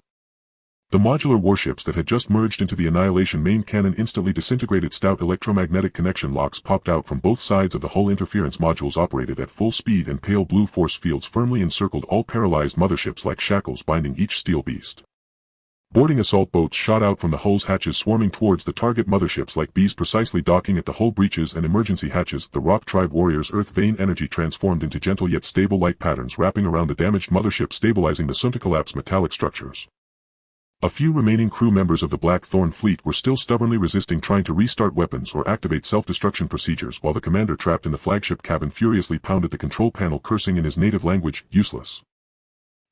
The modular warships that had just merged into the annihilation main cannon instantly disintegrated. Stout electromagnetic connection locks popped out from both sides of the hull. Interference modules operated at full speed, and pale blue force fields firmly encircled all paralyzed motherships like shackles binding each steel beast. Boarding assault boats shot out from the hull's hatches, swarming towards the target motherships like bees, precisely docking at the hull breaches and emergency hatches. The rock tribe warriors' earth vein energy transformed into gentle yet stable light patterns, wrapping around the damaged mothership, stabilizing the soon-to-collapse metallic structures. A few remaining crew members of the Blackthorn fleet were still stubbornly resisting, trying to restart weapons or activate self-destruction procedures, while the commander, trapped in the flagship cabin, furiously pounded the control panel, cursing in his native language, useless.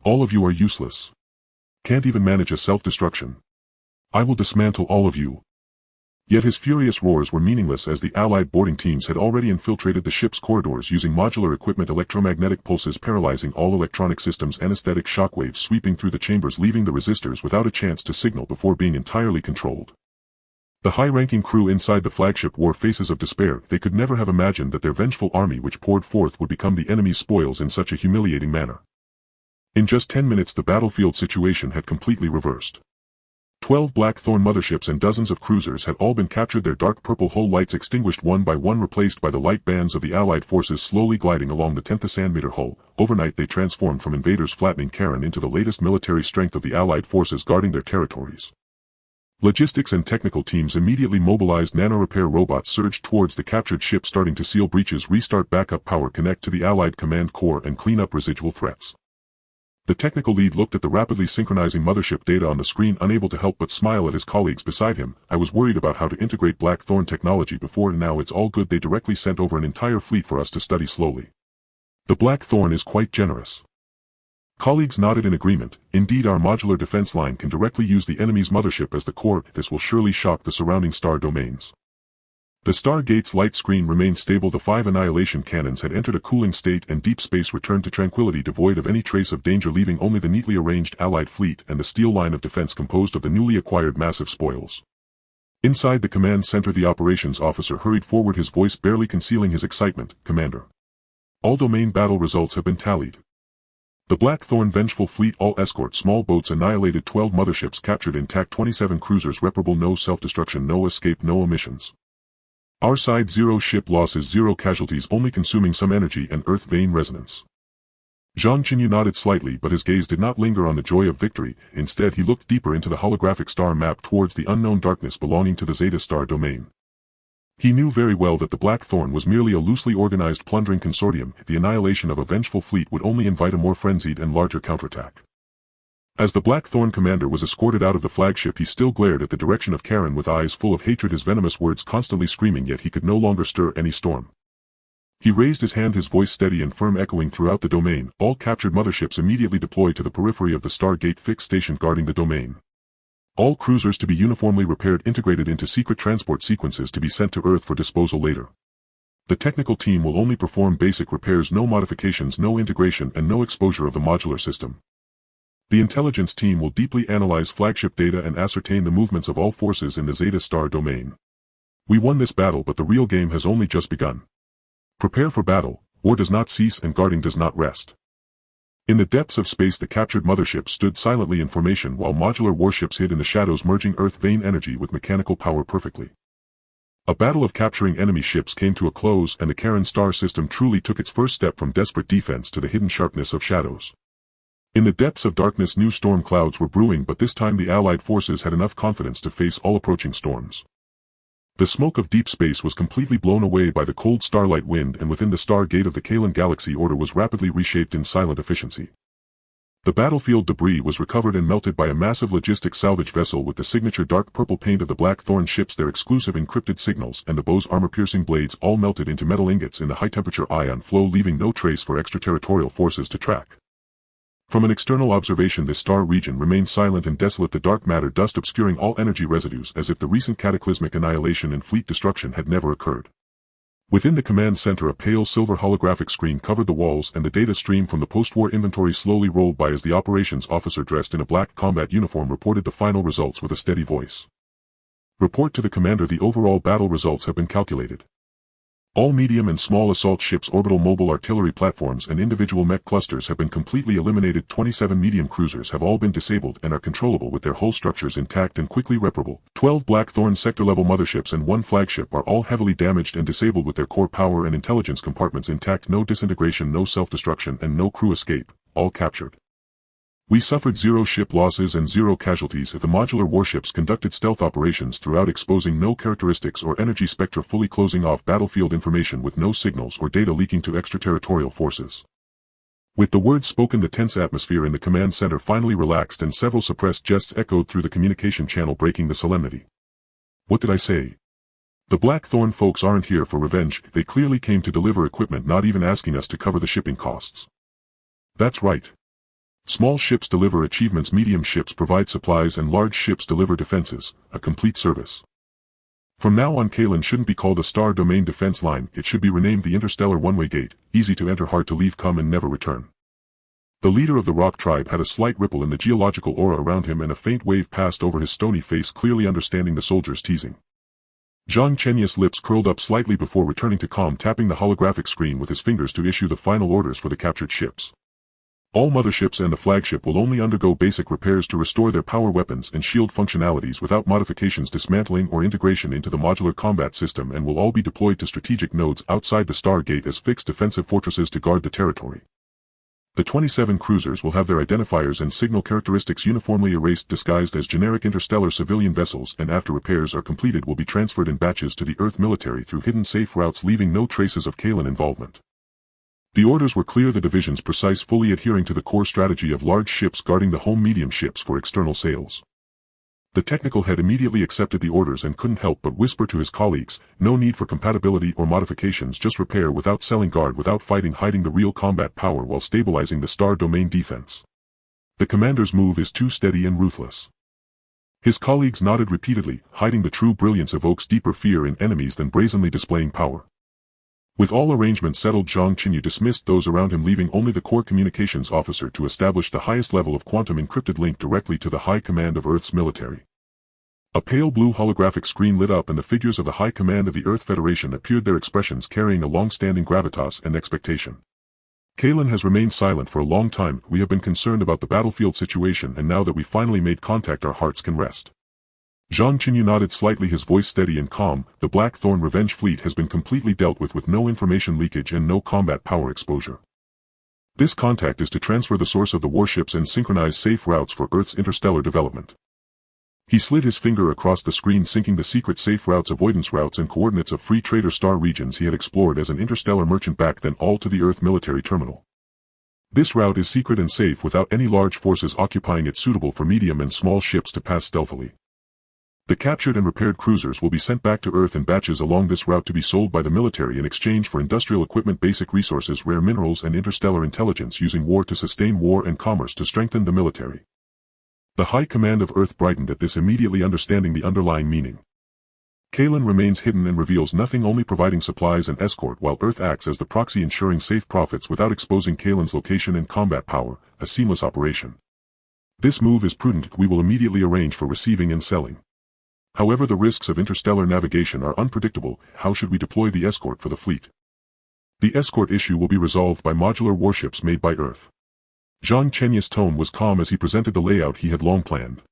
All of you are useless. Can't even manage a self-destruction. I will dismantle all of you. Yet his furious roars were meaningless, as the allied boarding teams had already infiltrated the ship's corridors using modular equipment, electromagnetic pulses paralyzing all electronic systems, anesthetic shockwaves sweeping through the chambers, leaving the resistors without a chance to signal before being entirely controlled. The high-ranking crew inside the flagship wore faces of despair. They could never have imagined that their vengeful army which poured forth would become the enemy's spoils in such a humiliating manner. In just 10 minutes the battlefield situation had completely reversed. 12 Blackthorn motherships and dozens of cruisers had all been captured, their dark purple hull lights extinguished one by one, replaced by the light bands of the Allied forces slowly gliding along the 10th centimeter hull. Overnight they transformed from invaders flattening Karen into the latest military strength of the Allied forces guarding their territories. Logistics and technical teams immediately mobilized. Nano-repair robots surged towards the captured ship, starting to seal breaches, restart backup power, connect to the Allied command core, and clean up residual threats. The technical lead looked at the rapidly synchronizing mothership data on the screen, unable to help but smile at his colleagues beside him. I was worried about how to integrate Blackthorn technology before, and now it's all good. They directly sent over an entire fleet for us to study slowly. The Blackthorn is quite generous. Colleagues nodded in agreement. Indeed, our modular defense line can directly use the enemy's mothership as the core. This will surely shock the surrounding star domains. The Stargate's light screen remained stable. The 5 annihilation cannons had entered a cooling state, and deep space returned to tranquility, devoid of any trace of danger, leaving only the neatly arranged Allied fleet and the steel line of defense composed of the newly acquired massive spoils. Inside the command center, the operations officer hurried forward, his voice barely concealing his excitement. Commander, all domain battle results have been tallied. The Blackthorn vengeful fleet, all escort small boats, annihilated 12 motherships, captured intact 27 cruisers, reparable, no self-destruction, no escape, no omissions. Our side, 0 ship losses, 0 casualties, only consuming some energy and earth vein resonance. Zhang Chenyu nodded slightly, but his gaze did not linger on the joy of victory. Instead he looked deeper into the holographic star map towards the unknown darkness belonging to the Zeta Star domain. He knew very well that the Blackthorn was merely a loosely organized plundering consortium. The annihilation of a vengeful fleet would only invite a more frenzied and larger counterattack. As the Blackthorn commander was escorted out of the flagship, he still glared at the direction of Karen with eyes full of hatred, his venomous words constantly screaming, yet he could no longer stir any storm. He raised his hand, his voice steady and firm, echoing throughout the domain. All captured motherships immediately deployed to the periphery of the Stargate fixed station guarding the domain. All cruisers to be uniformly repaired, integrated into secret transport sequences to be sent to Earth for disposal later. The technical team will only perform basic repairs, no modifications, no integration, and no exposure of the modular system. The intelligence team will deeply analyze flagship data and ascertain the movements of all forces in the Zeta Star domain. We won this battle, but the real game has only just begun. Prepare for battle. War does not cease and guarding does not rest. In the depths of space, the captured motherships stood silently in formation while modular warships hid in the shadows, merging earth vein energy with mechanical power perfectly. A battle of capturing enemy ships came to a close, and the Karen star system truly took its first step from desperate defense to the hidden sharpness of shadows. In the depths of darkness, new storm clouds were brewing, but this time the Allied forces had enough confidence to face all approaching storms. The smoke of deep space was completely blown away by the cold starlight wind, and within the Stargate of the Kalan galaxy, order was rapidly reshaped in silent efficiency. The battlefield debris was recovered and melted by a massive logistics salvage vessel with the signature dark purple paint of the Blackthorn ships, their exclusive encrypted signals, and the bow's armor-piercing blades all melted into metal ingots in the high-temperature ion flow, leaving no trace for extraterritorial forces to track. From an external observation, this star region remained silent and desolate, the dark matter dust obscuring all energy residues, as if the recent cataclysmic annihilation and fleet destruction had never occurred. Within the command center, a pale silver holographic screen covered the walls, and the data stream from the post-war inventory slowly rolled by as the operations officer dressed in a black combat uniform reported the final results with a steady voice. Report to the commander, the overall battle results have been calculated. All medium and small assault ships, orbital mobile artillery platforms, and individual mech clusters have been completely eliminated. 27 medium cruisers have all been disabled and are controllable with their hull structures intact and quickly reparable. 12 Blackthorn sector-level motherships and 1 flagship are all heavily damaged and disabled with their core power and intelligence compartments intact. No disintegration, no self-destruction, and no crew escape. All captured. We suffered 0 ship losses and 0 casualties. The modular warships conducted stealth operations throughout, exposing no characteristics or energy spectra, fully closing off battlefield information with no signals or data leaking to extraterritorial forces. With the words spoken, the tense atmosphere in the command center finally relaxed, and several suppressed jests echoed through the communication channel, breaking the solemnity. What did I say? The Blackthorn folks aren't here for revenge, they clearly came to deliver equipment, not even asking us to cover the shipping costs. That's right. Small ships deliver achievements, medium ships provide supplies, and large ships deliver defenses, a complete service. From now on, Kalan shouldn't be called a Star Domain Defense Line, it should be renamed the Interstellar One-Way Gate, easy to enter, hard to leave, come and never return. The leader of the rock tribe had a slight ripple in the geological aura around him, and a faint wave passed over his stony face, clearly understanding the soldier's teasing. Zhang Chenyu's lips curled up slightly before returning to calm, tapping the holographic screen with his fingers to issue the final orders for the captured ships. All motherships and the flagship will only undergo basic repairs to restore their power weapons and shield functionalities without modifications, dismantling or integration into the modular combat system, and will all be deployed to strategic nodes outside the Stargate as fixed defensive fortresses to guard the territory. The 27 cruisers will have their identifiers and signal characteristics uniformly erased, disguised as generic interstellar civilian vessels, and after repairs are completed will be transferred in batches to the Earth military through hidden safe routes, leaving no traces of Kalen involvement. The orders were clear, the division's precise, fully adhering to the core strategy of large ships guarding the home medium ships for external sales. The technical head immediately accepted the orders and couldn't help but whisper to his colleagues, no need for compatibility or modifications, just repair without selling, guard without fighting, hiding the real combat power while stabilizing the star domain defense. The commander's move is too steady and ruthless. His colleagues nodded repeatedly, hiding the true brilliance evokes deeper fear in enemies than brazenly displaying power. With all arrangements settled, Zhang Chenyu dismissed those around him, leaving only the core communications officer to establish the highest level of quantum encrypted link directly to the High Command of Earth's military. A pale blue holographic screen lit up and the figures of the High Command of the Earth Federation appeared, their expressions carrying a long-standing gravitas and expectation. Kalen has remained silent for a long time. We have been concerned about the battlefield situation, and now that we finally made contact, our hearts can rest. Zhang Chenyu nodded slightly, his voice steady and calm. The Blackthorn Revenge fleet has been completely dealt with no information leakage and no combat power exposure. This contact is to transfer the source of the warships and synchronize safe routes for Earth's interstellar development. He slid his finger across the screen, syncing the secret safe routes, avoidance routes, and coordinates of free trader star regions he had explored as an interstellar merchant back then, all to the Earth military terminal. This route is secret and safe without any large forces occupying it, suitable for medium and small ships to pass stealthily. The captured and repaired cruisers will be sent back to Earth in batches along this route to be sold by the military in exchange for industrial equipment, basic resources, rare minerals, and interstellar intelligence, using war to sustain war and commerce to strengthen the military. The High Command of Earth brightened at this, immediately understanding the underlying meaning. Kalen remains hidden and reveals nothing, only providing supplies and escort, while Earth acts as the proxy, ensuring safe profits without exposing Kalen's location and combat power, a seamless operation. This move is prudent. We will immediately arrange for receiving and selling. However, the risks of interstellar navigation are unpredictable. How should we deploy the escort for the fleet? The escort issue will be resolved by modular warships made by Earth. Zhang Chenyu's tone was calm as he presented the layout he had long planned.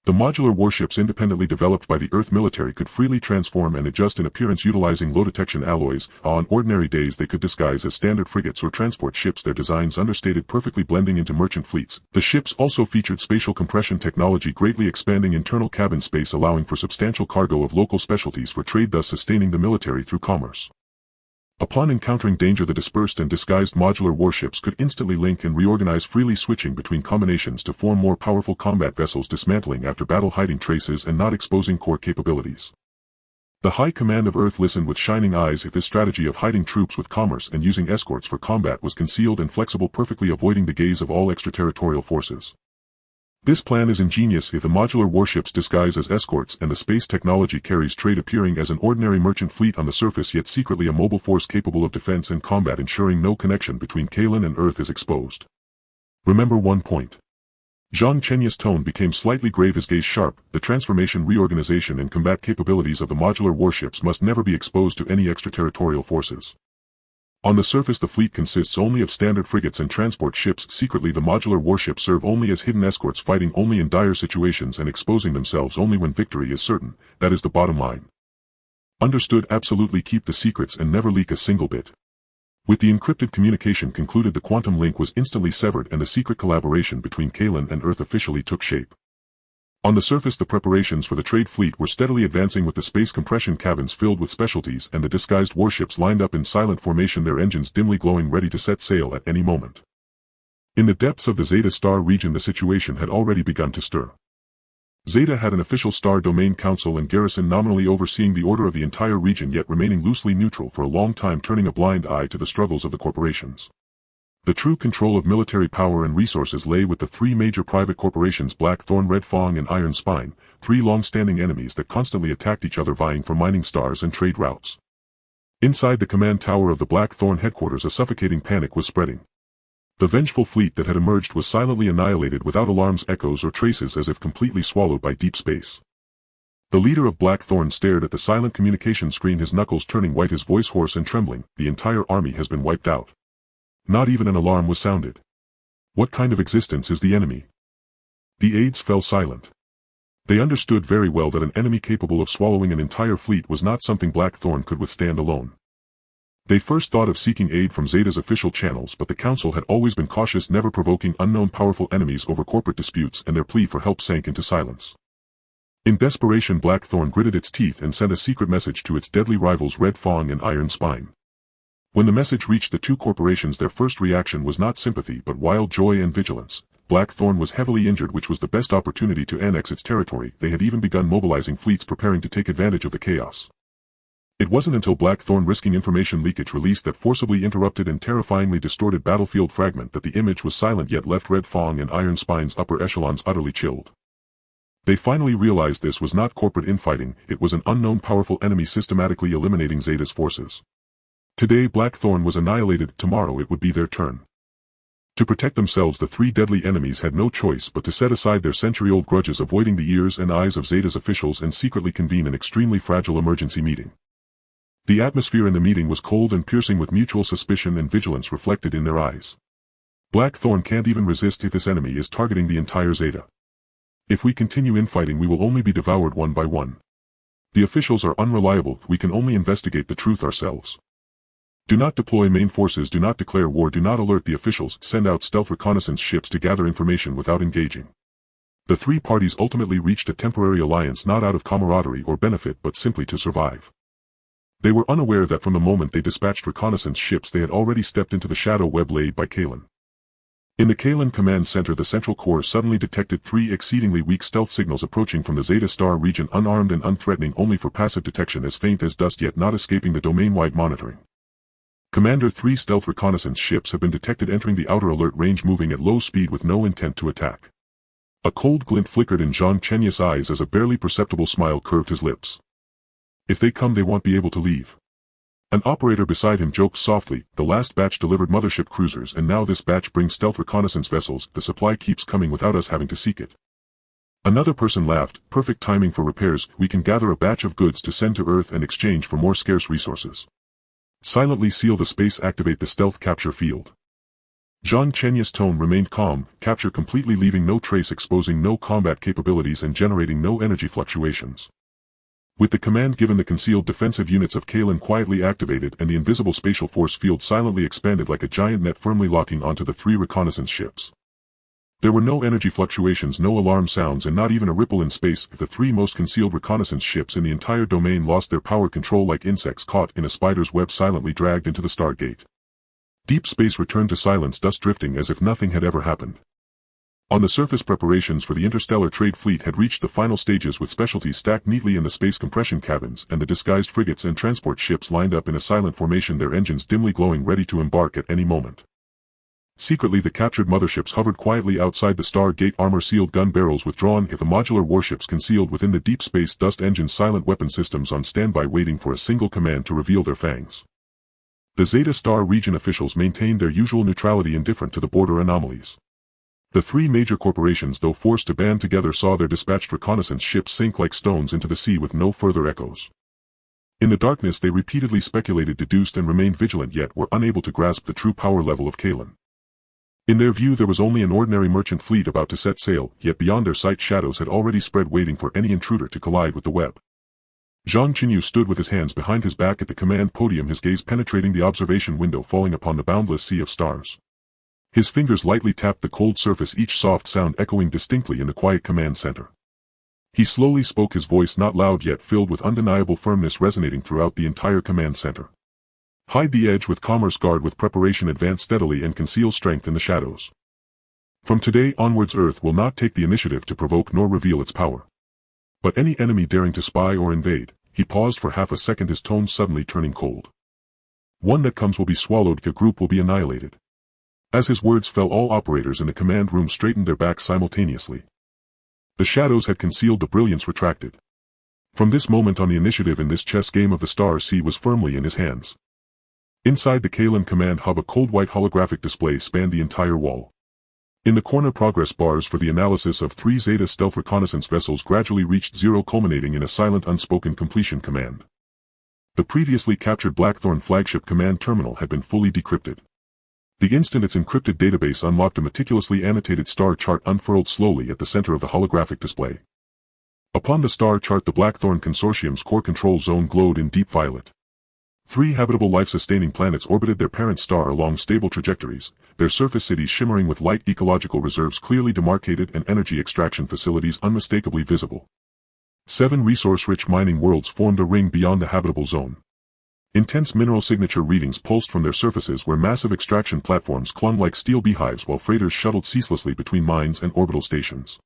The modular warships independently developed by the Earth military could freely transform and adjust in appearance utilizing low-detection alloys. On ordinary days they could disguise as standard frigates or transport ships, their designs understated, perfectly blending into merchant fleets. The ships also featured spatial compression technology, greatly expanding internal cabin space, allowing for substantial cargo of local specialties for trade, thus sustaining the military through commerce. Upon encountering danger, the dispersed and disguised modular warships could instantly link and reorganize, freely switching between combinations to form more powerful combat vessels, dismantling after battle, hiding traces and not exposing core capabilities. The High Command of Earth listened with shining eyes. If this strategy of hiding troops with commerce and using escorts for combat was concealed and flexible, perfectly avoiding the gaze of all extraterritorial forces. This plan is ingenious if the modular warships disguise as escorts and the space technology carries trade, appearing as an ordinary merchant fleet on the surface, yet secretly a mobile force capable of defense and combat, ensuring no connection between Kalen and Earth is exposed. Remember one point. Zhang Chenyu's tone became slightly grave, his gaze sharp. The transformation, reorganization and combat capabilities of the modular warships must never be exposed to any extraterritorial forces. On the surface the fleet consists only of standard frigates and transport ships. Secretly the modular warships serve only as hidden escorts, fighting only in dire situations and exposing themselves only when victory is certain. That is the bottom line. Understood? Absolutely. Keep the secrets and never leak a single bit. With the encrypted communication concluded, the quantum link was instantly severed and the secret collaboration between Kalen and Earth officially took shape. On the surface the preparations for the trade fleet were steadily advancing, with the space compression cabins filled with specialties and the disguised warships lined up in silent formation, their engines dimly glowing, ready to set sail at any moment. In the depths of the Zeta Star region the situation had already begun to stir. Zeta had an official star domain council and garrison nominally overseeing the order of the entire region, yet remaining loosely neutral for a long time, turning a blind eye to the struggles of the corporations. The true control of military power and resources lay with the three major private corporations, Blackthorn, Red Fang and Iron Spine, three long-standing enemies that constantly attacked each other, vying for mining stars and trade routes. Inside the command tower of the Blackthorn headquarters a suffocating panic was spreading. The vengeful fleet that had emerged was silently annihilated without alarms, echoes or traces, as if completely swallowed by deep space. The leader of Blackthorn stared at the silent communication screen, his knuckles turning white, his voice hoarse and trembling. The entire army has been wiped out. Not even an alarm was sounded. What kind of existence is the enemy? The aides fell silent. They understood very well that an enemy capable of swallowing an entire fleet was not something Blackthorn could withstand alone. They first thought of seeking aid from Zeta's official channels, but the Council had always been cautious, never provoking unknown powerful enemies over corporate disputes, and their plea for help sank into silence. In desperation, Blackthorn gritted its teeth and sent a secret message to its deadly rivals Red Fang and Iron Spine. When the message reached the two corporations, their first reaction was not sympathy but wild joy and vigilance. Blackthorn was heavily injured, which was the best opportunity to annex its territory. They had even begun mobilizing fleets preparing to take advantage of the chaos. It wasn't until Blackthorn, risking information leakage released that forcibly interrupted and terrifyingly distorted battlefield fragment, that the image was silent yet left Red Fang and Iron Spine's upper echelons utterly chilled. They finally realized this was not corporate infighting, it was an unknown powerful enemy systematically eliminating Zeta's forces. Today Blackthorn was annihilated, tomorrow it would be their turn. To protect themselves, the three deadly enemies had no choice but to set aside their century-old grudges, avoiding the ears and eyes of Zeta's officials, and secretly convene an extremely fragile emergency meeting. The atmosphere in the meeting was cold and piercing, with mutual suspicion and vigilance reflected in their eyes. Blackthorn can't even resist if this enemy is targeting the entire Zeta. If we continue infighting, we will only be devoured one by one. The officials are unreliable, we can only investigate the truth ourselves. Do not deploy main forces, do not declare war, do not alert the officials, send out stealth reconnaissance ships to gather information without engaging. The three parties ultimately reached a temporary alliance, not out of camaraderie or benefit but simply to survive. They were unaware that from the moment they dispatched reconnaissance ships they had already stepped into the shadow web laid by Kalen. In the Kalen Command Center, the Central Core suddenly detected three exceedingly weak stealth signals approaching from the Zeta Star region, unarmed and unthreatening, only for passive detection, as faint as dust yet not escaping the domain-wide monitoring. Commander, 3 stealth reconnaissance ships have been detected entering the outer alert range, moving at low speed with no intent to attack. A cold glint flickered in Zhang Chenyu's eyes as a barely perceptible smile curved his lips. If they come, they won't be able to leave. An operator beside him joked softly, the last batch delivered mothership cruisers and now this batch brings stealth reconnaissance vessels, the supply keeps coming without us having to seek it. Another person laughed, perfect timing for repairs, we can gather a batch of goods to send to Earth in exchange for more scarce resources. Silently seal the space, activate the stealth capture field. Zhang Chenyu's tone remained calm, capture completely, leaving no trace, exposing no combat capabilities and generating no energy fluctuations. With the command given, the concealed defensive units of Kalen quietly activated and the invisible spatial force field silently expanded like a giant net, firmly locking onto the 3 reconnaissance ships. There were no energy fluctuations, no alarm sounds, and not even a ripple in space. The 3 most concealed reconnaissance ships in the entire domain lost their power control like insects caught in a spider's web, silently dragged into the Stargate. Deep space returned to silence, dust drifting as if nothing had ever happened. On the surface, preparations for the interstellar trade fleet had reached the final stages, with specialties stacked neatly in the space compression cabins and the disguised frigates and transport ships lined up in a silent formation, their engines dimly glowing, ready to embark at any moment. Secretly, the captured motherships hovered quietly outside the Stargate, armor-sealed gun barrels withdrawn, the modular warships concealed within the deep space dust engines, silent weapon systems on standby waiting for a single command to reveal their fangs. The Zeta Star region officials maintained their usual neutrality, indifferent to the border anomalies. The 3 major corporations, though forced to band together, saw their dispatched reconnaissance ships sink like stones into the sea with no further echoes. In the darkness they repeatedly speculated, deduced, and remained vigilant, yet were unable to grasp the true power level of Kalen. In their view there was only an ordinary merchant fleet about to set sail, yet beyond their sight shadows had already spread, waiting for any intruder to collide with the web. Zhang Chenyu stood with his hands behind his back at the command podium, his gaze penetrating the observation window, falling upon the boundless sea of stars. His fingers lightly tapped the cold surface, each soft sound echoing distinctly in the quiet command center. He slowly spoke, his voice not loud yet filled with undeniable firmness, resonating throughout the entire command center. Hide the edge with commerce, guard with preparation, advance steadily, and conceal strength in the shadows. From today onwards Earth will not take the initiative to provoke nor reveal its power. But any enemy daring to spy or invade, he paused for half a second, his tone suddenly turning cold. One that comes will be swallowed, your group will be annihilated. As his words fell, all operators in the command room straightened their backs simultaneously. The shadows had concealed, the brilliance retracted. From this moment on, the initiative in this chess game of the Star Sea was firmly in his hands. Inside the Kalen command hub, a cold white holographic display spanned the entire wall. In the corner, progress bars for the analysis of 3 Zeta stealth reconnaissance vessels gradually reached 0, culminating in a silent, unspoken completion command. The previously captured Blackthorn flagship command terminal had been fully decrypted. The instant its encrypted database unlocked, a meticulously annotated star chart unfurled slowly at the center of the holographic display. Upon the star chart, the Blackthorn Consortium's core control zone glowed in deep violet. 3 habitable life-sustaining planets orbited their parent star along stable trajectories, their surface cities shimmering with light, ecological reserves clearly demarcated, and energy extraction facilities unmistakably visible. 7 resource-rich mining worlds formed a ring beyond the habitable zone. Intense mineral signature readings pulsed from their surfaces where massive extraction platforms clung like steel beehives while freighters shuttled ceaselessly between mines and orbital stations.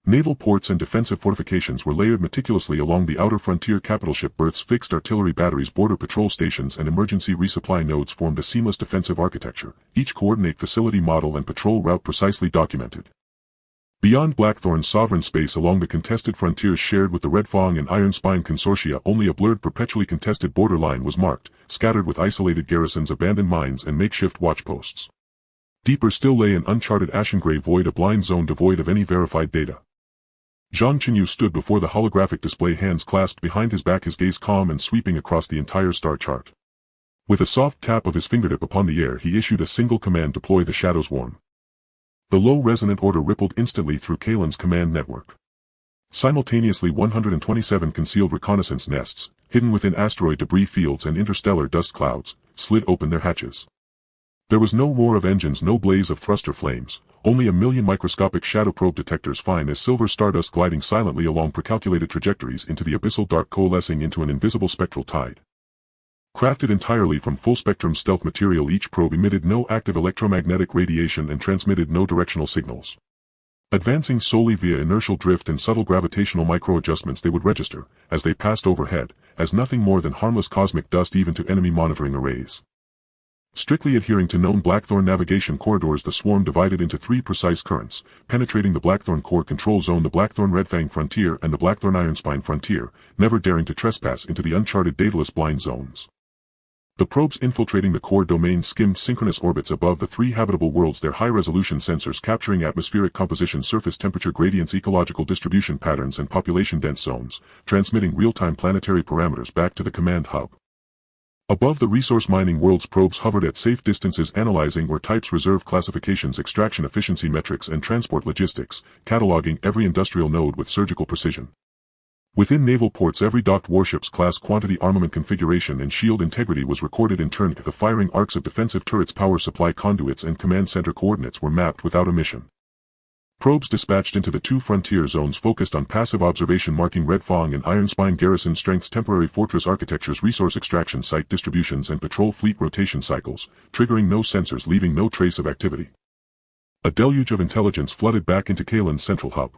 Naval ports and defensive fortifications were layered meticulously along the outer frontier. Capital ship berths, fixed artillery batteries, border patrol stations, and emergency resupply nodes formed a seamless defensive architecture, each coordinate facility model and patrol route precisely documented. Beyond Blackthorn's sovereign space along the contested frontiers shared with the Red Fang and Iron Spine consortia, only a blurred, perpetually contested borderline was marked, scattered with isolated garrisons, abandoned mines, and makeshift watchposts. Deeper still lay an uncharted ashen-gray void, a blind zone devoid of any verified data. Zhang Chenyu stood before the holographic display, hands clasped behind his back, his gaze calm and sweeping across the entire star chart. With a soft tap of his fingertip upon the air, he issued a single command: deploy the Shadows Worm. The low resonant order rippled instantly through Kalen's command network. Simultaneously, 127 concealed reconnaissance nests, hidden within asteroid debris fields and interstellar dust clouds, slid open their hatches. There was no roar of engines, no blaze of thruster flames, only a million microscopic shadow probe detectors, fine as silver stardust, gliding silently along precalculated trajectories into the abyssal dark, coalescing into an invisible spectral tide. Crafted entirely from full-spectrum stealth material, each probe emitted no active electromagnetic radiation and transmitted no directional signals. Advancing solely via inertial drift and subtle gravitational micro-adjustments, they would register, as they passed overhead, as nothing more than harmless cosmic dust, even to enemy monitoring arrays. Strictly adhering to known Blackthorn navigation corridors, the swarm divided into 3 precise currents, penetrating the Blackthorn core control zone, the Blackthorn Redfang frontier, and the Blackthorn Ironspine frontier, never daring to trespass into the uncharted dataless blind zones. The probes infiltrating the core domain skimmed synchronous orbits above the 3 habitable worlds, their high-resolution sensors capturing atmospheric composition, surface temperature gradients, ecological distribution patterns, and population-dense zones, transmitting real-time planetary parameters back to the command hub. Above the resource mining worlds, probes hovered at safe distances, analyzing ore types, reserve classifications, extraction efficiency metrics, and transport logistics, cataloging every industrial node with surgical precision. Within naval ports, every docked warship's class, quantity, armament configuration, and shield integrity was recorded in turn. The firing arcs of defensive turrets, power supply conduits, and command center coordinates were mapped without omission. Probes dispatched into the 2 frontier zones focused on passive observation, marking Red Fang and Iron Spine garrison strengths, temporary fortress architectures, resource extraction site distributions, and patrol fleet rotation cycles, triggering no sensors, leaving no trace of activity. A deluge of intelligence flooded back into Kalen's central hub.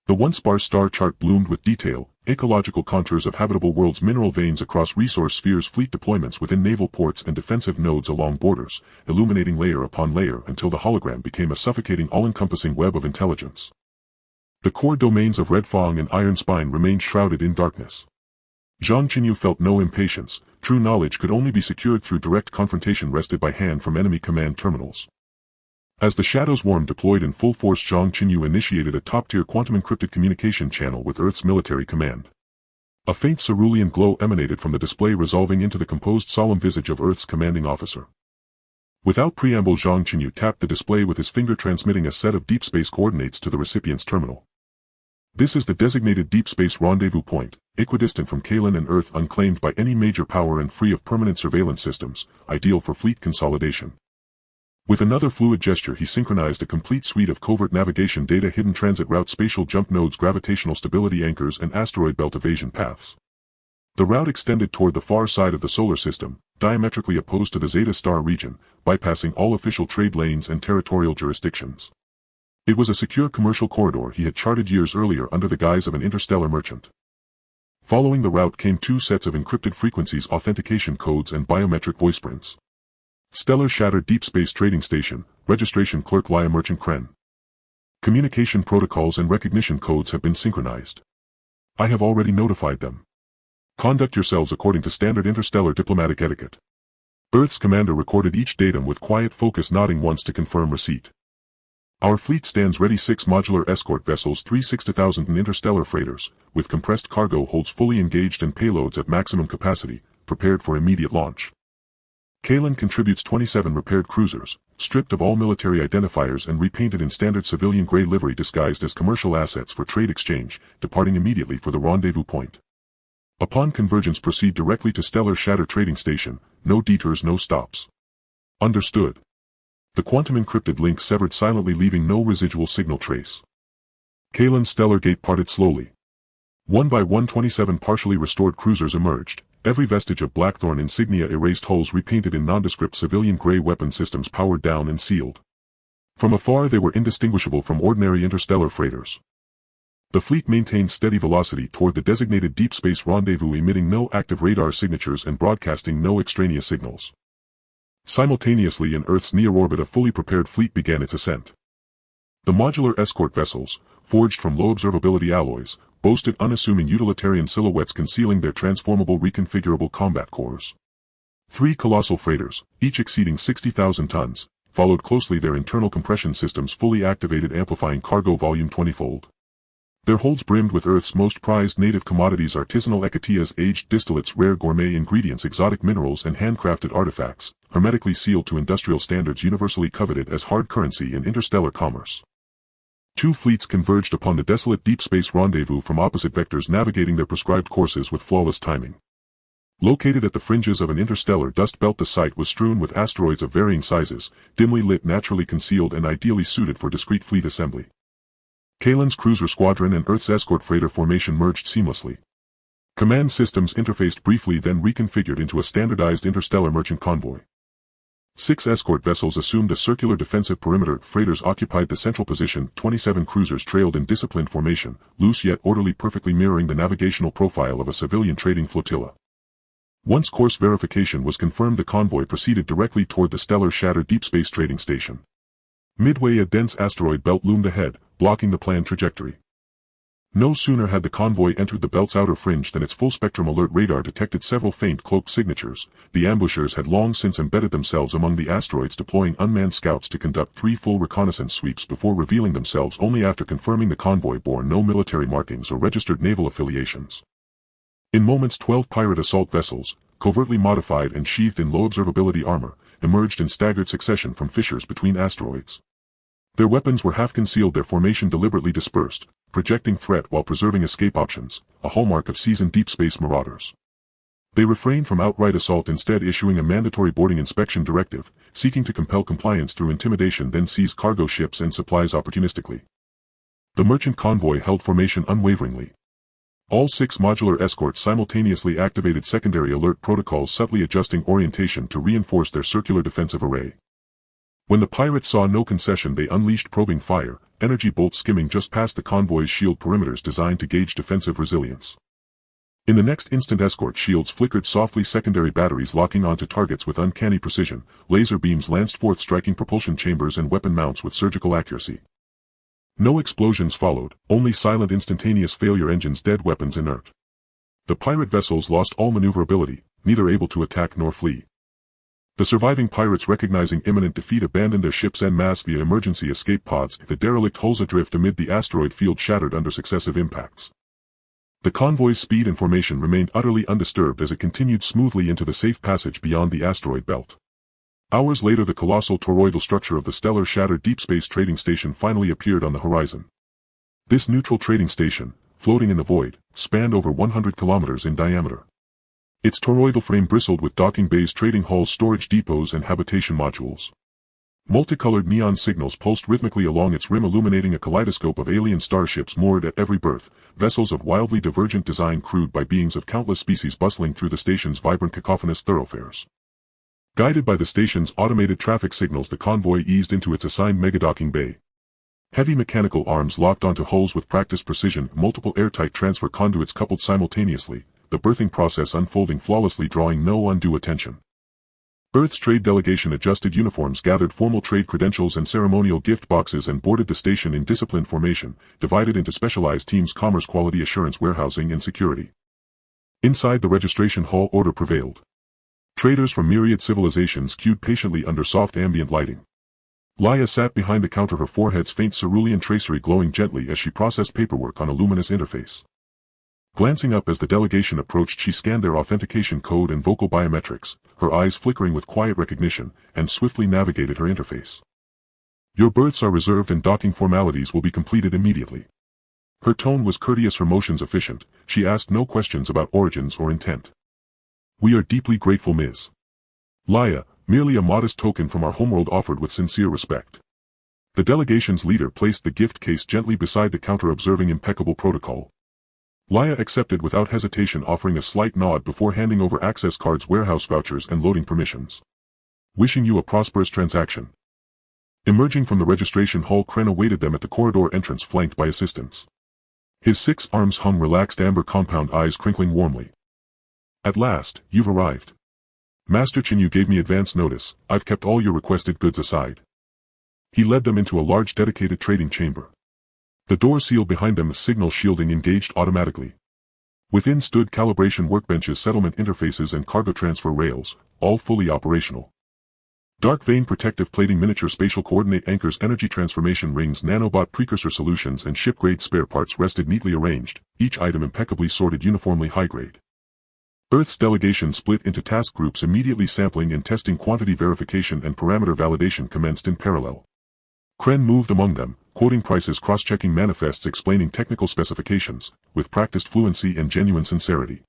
The once sparse star chart bloomed with detail, ecological contours of habitable worlds, mineral veins across resource spheres, fleet deployments within naval ports, and defensive nodes along borders, illuminating layer upon layer until the hologram became a suffocating, all-encompassing web of intelligence. The core domains of Red Fang and Iron Spine remained shrouded in darkness. Zhang Chenyu felt no impatience. True knowledge could only be secured through direct confrontation wrested by hand from enemy command terminals. As the Shadows Worm deployed in full force, Zhang Chenyu initiated a top-tier quantum-encrypted communication channel with Earth's military command. A faint cerulean glow emanated from the display, resolving into the composed, solemn visage of Earth's commanding officer. Without preamble, Zhang Chenyu tapped the display with his finger, transmitting a set of deep space coordinates to the recipient's terminal. This is the designated deep space rendezvous point, equidistant from Kalen and Earth, unclaimed by any major power and free of permanent surveillance systems, ideal for fleet consolidation. With another fluid gesture, he synchronized a complete suite of covert navigation data, hidden transit routes, spatial jump nodes, gravitational stability anchors, and asteroid belt evasion paths. The route extended toward the far side of the solar system, diametrically opposed to the Zeta Star region, bypassing all official trade lanes and territorial jurisdictions. It was a secure commercial corridor he had charted years earlier under the guise of an interstellar merchant. Following the route came 2 sets of encrypted frequencies, authentication codes, and biometric voice prints. Stellar Shattered Deep Space Trading Station, Registration Clerk Lia Merchant Kren. Communication protocols and recognition codes have been synchronized. I have already notified them. Conduct yourselves according to standard interstellar diplomatic etiquette. Earth's commander recorded each datum with quiet focus, nodding once to confirm receipt. Our fleet stands ready: 6 modular escort vessels, 3 60,000 and interstellar freighters, with compressed cargo holds fully engaged and payloads at maximum capacity, prepared for immediate launch. Kalen contributes 27 repaired cruisers, stripped of all military identifiers and repainted in standard civilian gray livery disguised as commercial assets for trade exchange, departing immediately for the rendezvous point. Upon convergence proceed directly to Stellar Shatter Trading Station, no detours, no stops. Understood. The quantum encrypted link severed silently, leaving no residual signal trace. Kalen's stellar gate parted slowly. One by one 27 partially restored cruisers emerged, every vestige of Blackthorn insignia erased, hulls repainted in nondescript civilian gray, weapon systems powered down and sealed. From afar they were indistinguishable from ordinary interstellar freighters. The fleet maintained steady velocity toward the designated deep space rendezvous, emitting no active radar signatures and broadcasting no extraneous signals. Simultaneously in Earth's near orbit a fully prepared fleet began its ascent. The modular escort vessels, forged from low observability alloys, boasted unassuming utilitarian silhouettes concealing their transformable reconfigurable combat cores. 3 colossal freighters, each exceeding 60,000 tons, followed closely, their internal compression systems fully activated, amplifying cargo volume 20-fold. Their holds brimmed with Earth's most prized native commodities: artisanal eketillas, aged distillates, rare gourmet ingredients, exotic minerals and handcrafted artifacts, hermetically sealed to industrial standards, universally coveted as hard currency in interstellar commerce. 2 fleets converged upon the desolate deep space rendezvous from opposite vectors, navigating their prescribed courses with flawless timing. Located at the fringes of an interstellar dust belt, the site was strewn with asteroids of varying sizes, dimly lit, naturally concealed and ideally suited for discrete fleet assembly. Kalen's cruiser squadron and Earth's escort freighter formation merged seamlessly. Command systems interfaced briefly, then reconfigured into a standardized interstellar merchant convoy. 6 escort vessels assumed a circular defensive perimeter, freighters occupied the central position, 27 cruisers trailed in disciplined formation, loose yet orderly, perfectly mirroring the navigational profile of a civilian trading flotilla. Once course verification was confirmed, the convoy proceeded directly toward the Stellar Shatter Deep Space Trading Station. Midway a dense asteroid belt loomed ahead, blocking the planned trajectory. No sooner had the convoy entered the belt's outer fringe than its full-spectrum alert radar detected several faint cloaked signatures. The ambushers had long since embedded themselves among the asteroids, deploying unmanned scouts to conduct 3 full reconnaissance sweeps before revealing themselves only after confirming the convoy bore no military markings or registered naval affiliations. In moments 12 pirate assault vessels, covertly modified and sheathed in low observability armor, emerged in staggered succession from fissures between asteroids. Their weapons were half concealed, their formation deliberately dispersed, projecting threat while preserving escape options, a hallmark of seasoned deep space marauders. They refrained from outright assault, instead issuing a mandatory boarding inspection directive, seeking to compel compliance through intimidation, then seize cargo ships and supplies opportunistically. The merchant convoy held formation unwaveringly. All 6 modular escorts simultaneously activated secondary alert protocols, subtly adjusting orientation to reinforce their circular defensive array. When the pirates saw no concession, they unleashed probing fire, energy bolts skimming just past the convoy's shield perimeters designed to gauge defensive resilience. In the next instant, escort shields flickered softly, secondary batteries locking onto targets with uncanny precision, laser beams lanced forth, striking propulsion chambers and weapon mounts with surgical accuracy. No explosions followed, only silent instantaneous failure, engines dead, weapons inert. The pirate vessels lost all maneuverability, neither able to attack nor flee. The surviving pirates, recognizing imminent defeat, abandoned their ships en masse via emergency escape pods, the derelict hulls adrift amid the asteroid field shattered under successive impacts. The convoy's speed and formation remained utterly undisturbed as it continued smoothly into the safe passage beyond the asteroid belt. Hours later, the colossal toroidal structure of the Stellar Shatter Deep Space Trading Station finally appeared on the horizon. This neutral trading station, floating in the void, spanned over 100 kilometers in diameter. Its toroidal frame bristled with docking bays, trading halls, storage depots and habitation modules. Multicolored neon signals pulsed rhythmically along its rim, illuminating a kaleidoscope of alien starships moored at every berth, vessels of wildly divergent design crewed by beings of countless species bustling through the station's vibrant cacophonous thoroughfares. Guided by the station's automated traffic signals, the convoy eased into its assigned megadocking bay. Heavy mechanical arms locked onto hulls with practiced precision, multiple airtight transfer conduits coupled simultaneously, the berthing process unfolding flawlessly, drawing no undue attention. Earth's trade delegation adjusted uniforms, gathered formal trade credentials and ceremonial gift boxes and boarded the station in disciplined formation, divided into specialized teams: commerce, quality assurance, warehousing and security. Inside the registration hall, order prevailed. Traders from myriad civilizations queued patiently under soft ambient lighting. Laya sat behind the counter, her forehead's faint cerulean tracery glowing gently as she processed paperwork on a luminous interface. Glancing up as the delegation approached, she scanned their authentication code and vocal biometrics, her eyes flickering with quiet recognition, and swiftly navigated her interface. Your berths are reserved and docking formalities will be completed immediately. Her tone was courteous, her motions efficient. She asked no questions about origins or intent. We are deeply grateful, Ms. Laya, merely a modest token from our homeworld offered with sincere respect. The delegation's leader placed the gift case gently beside the counter, observing impeccable protocol. Laya accepted without hesitation, offering a slight nod before handing over access cards, warehouse vouchers and loading permissions. Wishing you a prosperous transaction. Emerging from the registration hall, Kren awaited them at the corridor entrance, flanked by assistants. His 6 arms hung relaxed, amber compound eyes crinkling warmly. At last, you've arrived. Master Chenyu gave me advance notice. I've kept all your requested goods aside. He led them into a large dedicated trading chamber. The door sealed behind them, the signal shielding engaged automatically. Within stood calibration workbenches, settlement interfaces and cargo transfer rails, all fully operational. Dark vein protective plating, miniature spatial coordinate anchors, energy transformation rings, nanobot precursor solutions and ship-grade spare parts rested neatly arranged, each item impeccably sorted, uniformly high-grade. Earth's delegation split into task groups. Immediately sampling and testing, quantity verification and parameter validation commenced in parallel. Kren moved among them, quoting prices, cross-checking manifests, explaining technical specifications, with practiced fluency and genuine sincerity.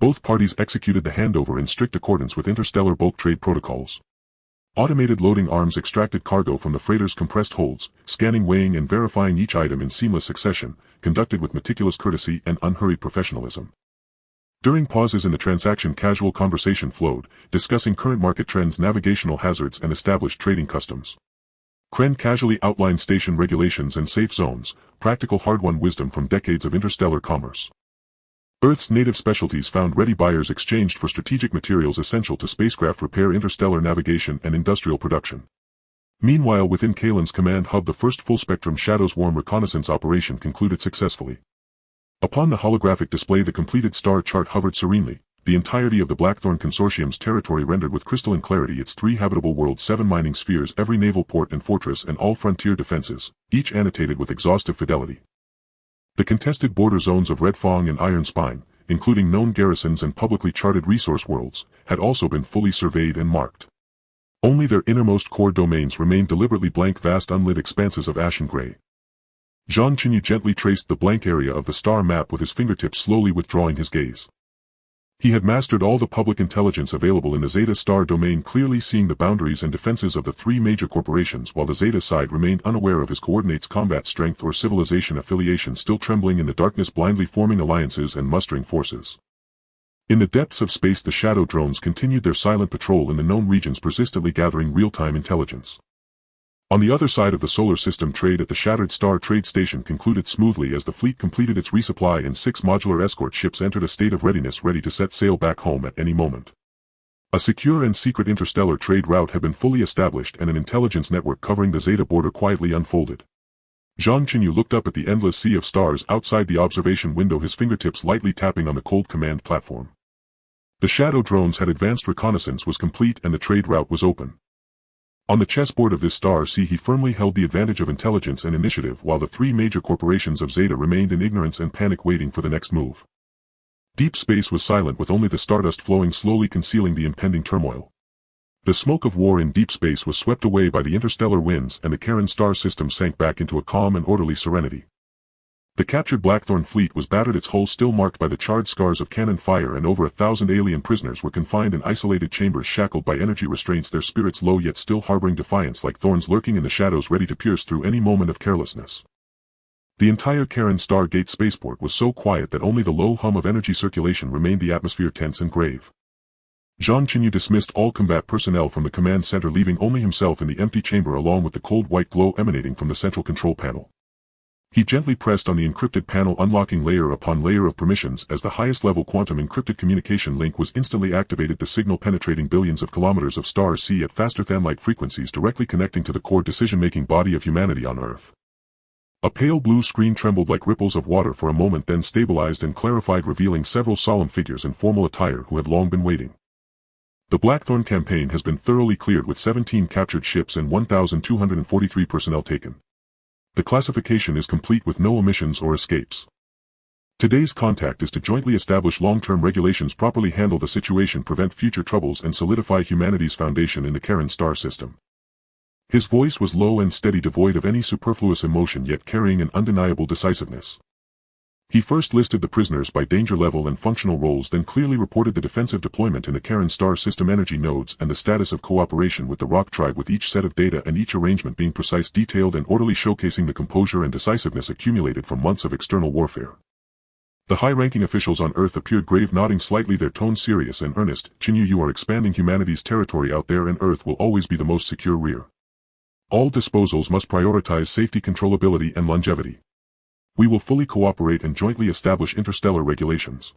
Both parties executed the handover in strict accordance with interstellar bulk trade protocols. Automated loading arms extracted cargo from the freighter's compressed holds, scanning, weighing and verifying each item in seamless succession, conducted with meticulous courtesy and unhurried professionalism. During pauses in the transaction, casual conversation flowed, discussing current market trends, navigational hazards and established trading customs. Kren casually outlined station regulations and safe zones, practical hard-won wisdom from decades of interstellar commerce. Earth's native specialties found ready, buyers exchanged for strategic materials essential to spacecraft repair, interstellar navigation and industrial production. Meanwhile, within Kalen's command hub, the first full-spectrum Shadows Worm reconnaissance operation concluded successfully. Upon the holographic display, the completed star chart hovered serenely, the entirety of the Blackthorn Consortium's territory rendered with crystalline clarity, its 3 habitable worlds, 7 mining spheres, every naval port and fortress and all frontier defenses, each annotated with exhaustive fidelity. The contested border zones of Red Fong and Iron Spine, including known garrisons and publicly charted resource worlds, had also been fully surveyed and marked. Only their innermost core domains remained deliberately blank, vast unlit expanses of ashen gray. Zhang Chenyu gently traced the blank area of the star map with his fingertips, slowly withdrawing his gaze. He had mastered all the public intelligence available in the Zeta Star domain, clearly seeing the boundaries and defenses of the 3 major corporations, while the Zeta side remained unaware of his coordinates, combat strength or civilization affiliation, still trembling in the darkness, blindly forming alliances and mustering forces. In the depths of space, the shadow drones continued their silent patrol in the known regions, persistently gathering real-time intelligence. On the other side of the solar system, trade at the Shattered Star Trade Station concluded smoothly as the fleet completed its resupply and 6 modular escort ships entered a state of readiness, ready to set sail back home at any moment. A secure and secret interstellar trade route had been fully established and an intelligence network covering the Zeta border quietly unfolded. Zhang Chenyu looked up at the endless sea of stars outside the observation window, his fingertips lightly tapping on the cold command platform. The shadow drones had advanced, reconnaissance was complete and the trade route was open. On the chessboard of this star sea, he firmly held the advantage of intelligence and initiative, while the 3 major corporations of Zeta remained in ignorance and panic, waiting for the next move. Deep space was silent, with only the stardust flowing slowly, concealing the impending turmoil. The smoke of war in deep space was swept away by the interstellar winds, and the Karen star system sank back into a calm and orderly serenity. The captured Blackthorn fleet was battered, its hull still marked by the charred scars of cannon fire, and over 1,000 alien prisoners were confined in isolated chambers, shackled by energy restraints, their spirits low yet still harboring defiance, like thorns lurking in the shadows, ready to pierce through any moment of carelessness. The entire Karen Star Gate spaceport was so quiet that only the low hum of energy circulation remained, the atmosphere tense and grave. Zhang Chenyu dismissed all combat personnel from the command center, leaving only himself in the empty chamber along with the cold white glow emanating from the central control panel. He gently pressed on the encrypted panel, unlocking layer upon layer of permissions as the highest level quantum encrypted communication link was instantly activated, the signal penetrating billions of kilometers of star sea at faster than light frequencies, directly connecting to the core decision-making body of humanity on Earth. A pale blue screen trembled like ripples of water for a moment, then stabilized and clarified, revealing several solemn figures in formal attire who had long been waiting. The Blackthorn campaign has been thoroughly cleared, with 17 captured ships and 1,243 personnel taken. The classification is complete with no omissions or escapes. Today's contact is to jointly establish long-term regulations, properly handle the situation, prevent future troubles, and solidify humanity's foundation in the Karen star system. His voice was low and steady, devoid of any superfluous emotion, yet carrying an undeniable decisiveness. He first listed the prisoners by danger level and functional roles, then clearly reported the defensive deployment in the Karen star system energy nodes and the status of cooperation with the Rock Tribe, with each set of data and each arrangement being precise, detailed, and orderly, showcasing the composure and decisiveness accumulated from months of external warfare. The high-ranking officials on Earth appeared grave, nodding slightly, their tone serious and earnest. Chenyu, you are expanding humanity's territory out there, and Earth will always be the most secure rear. All disposals must prioritize safety, controllability, and longevity. We will fully cooperate and jointly establish interstellar regulations.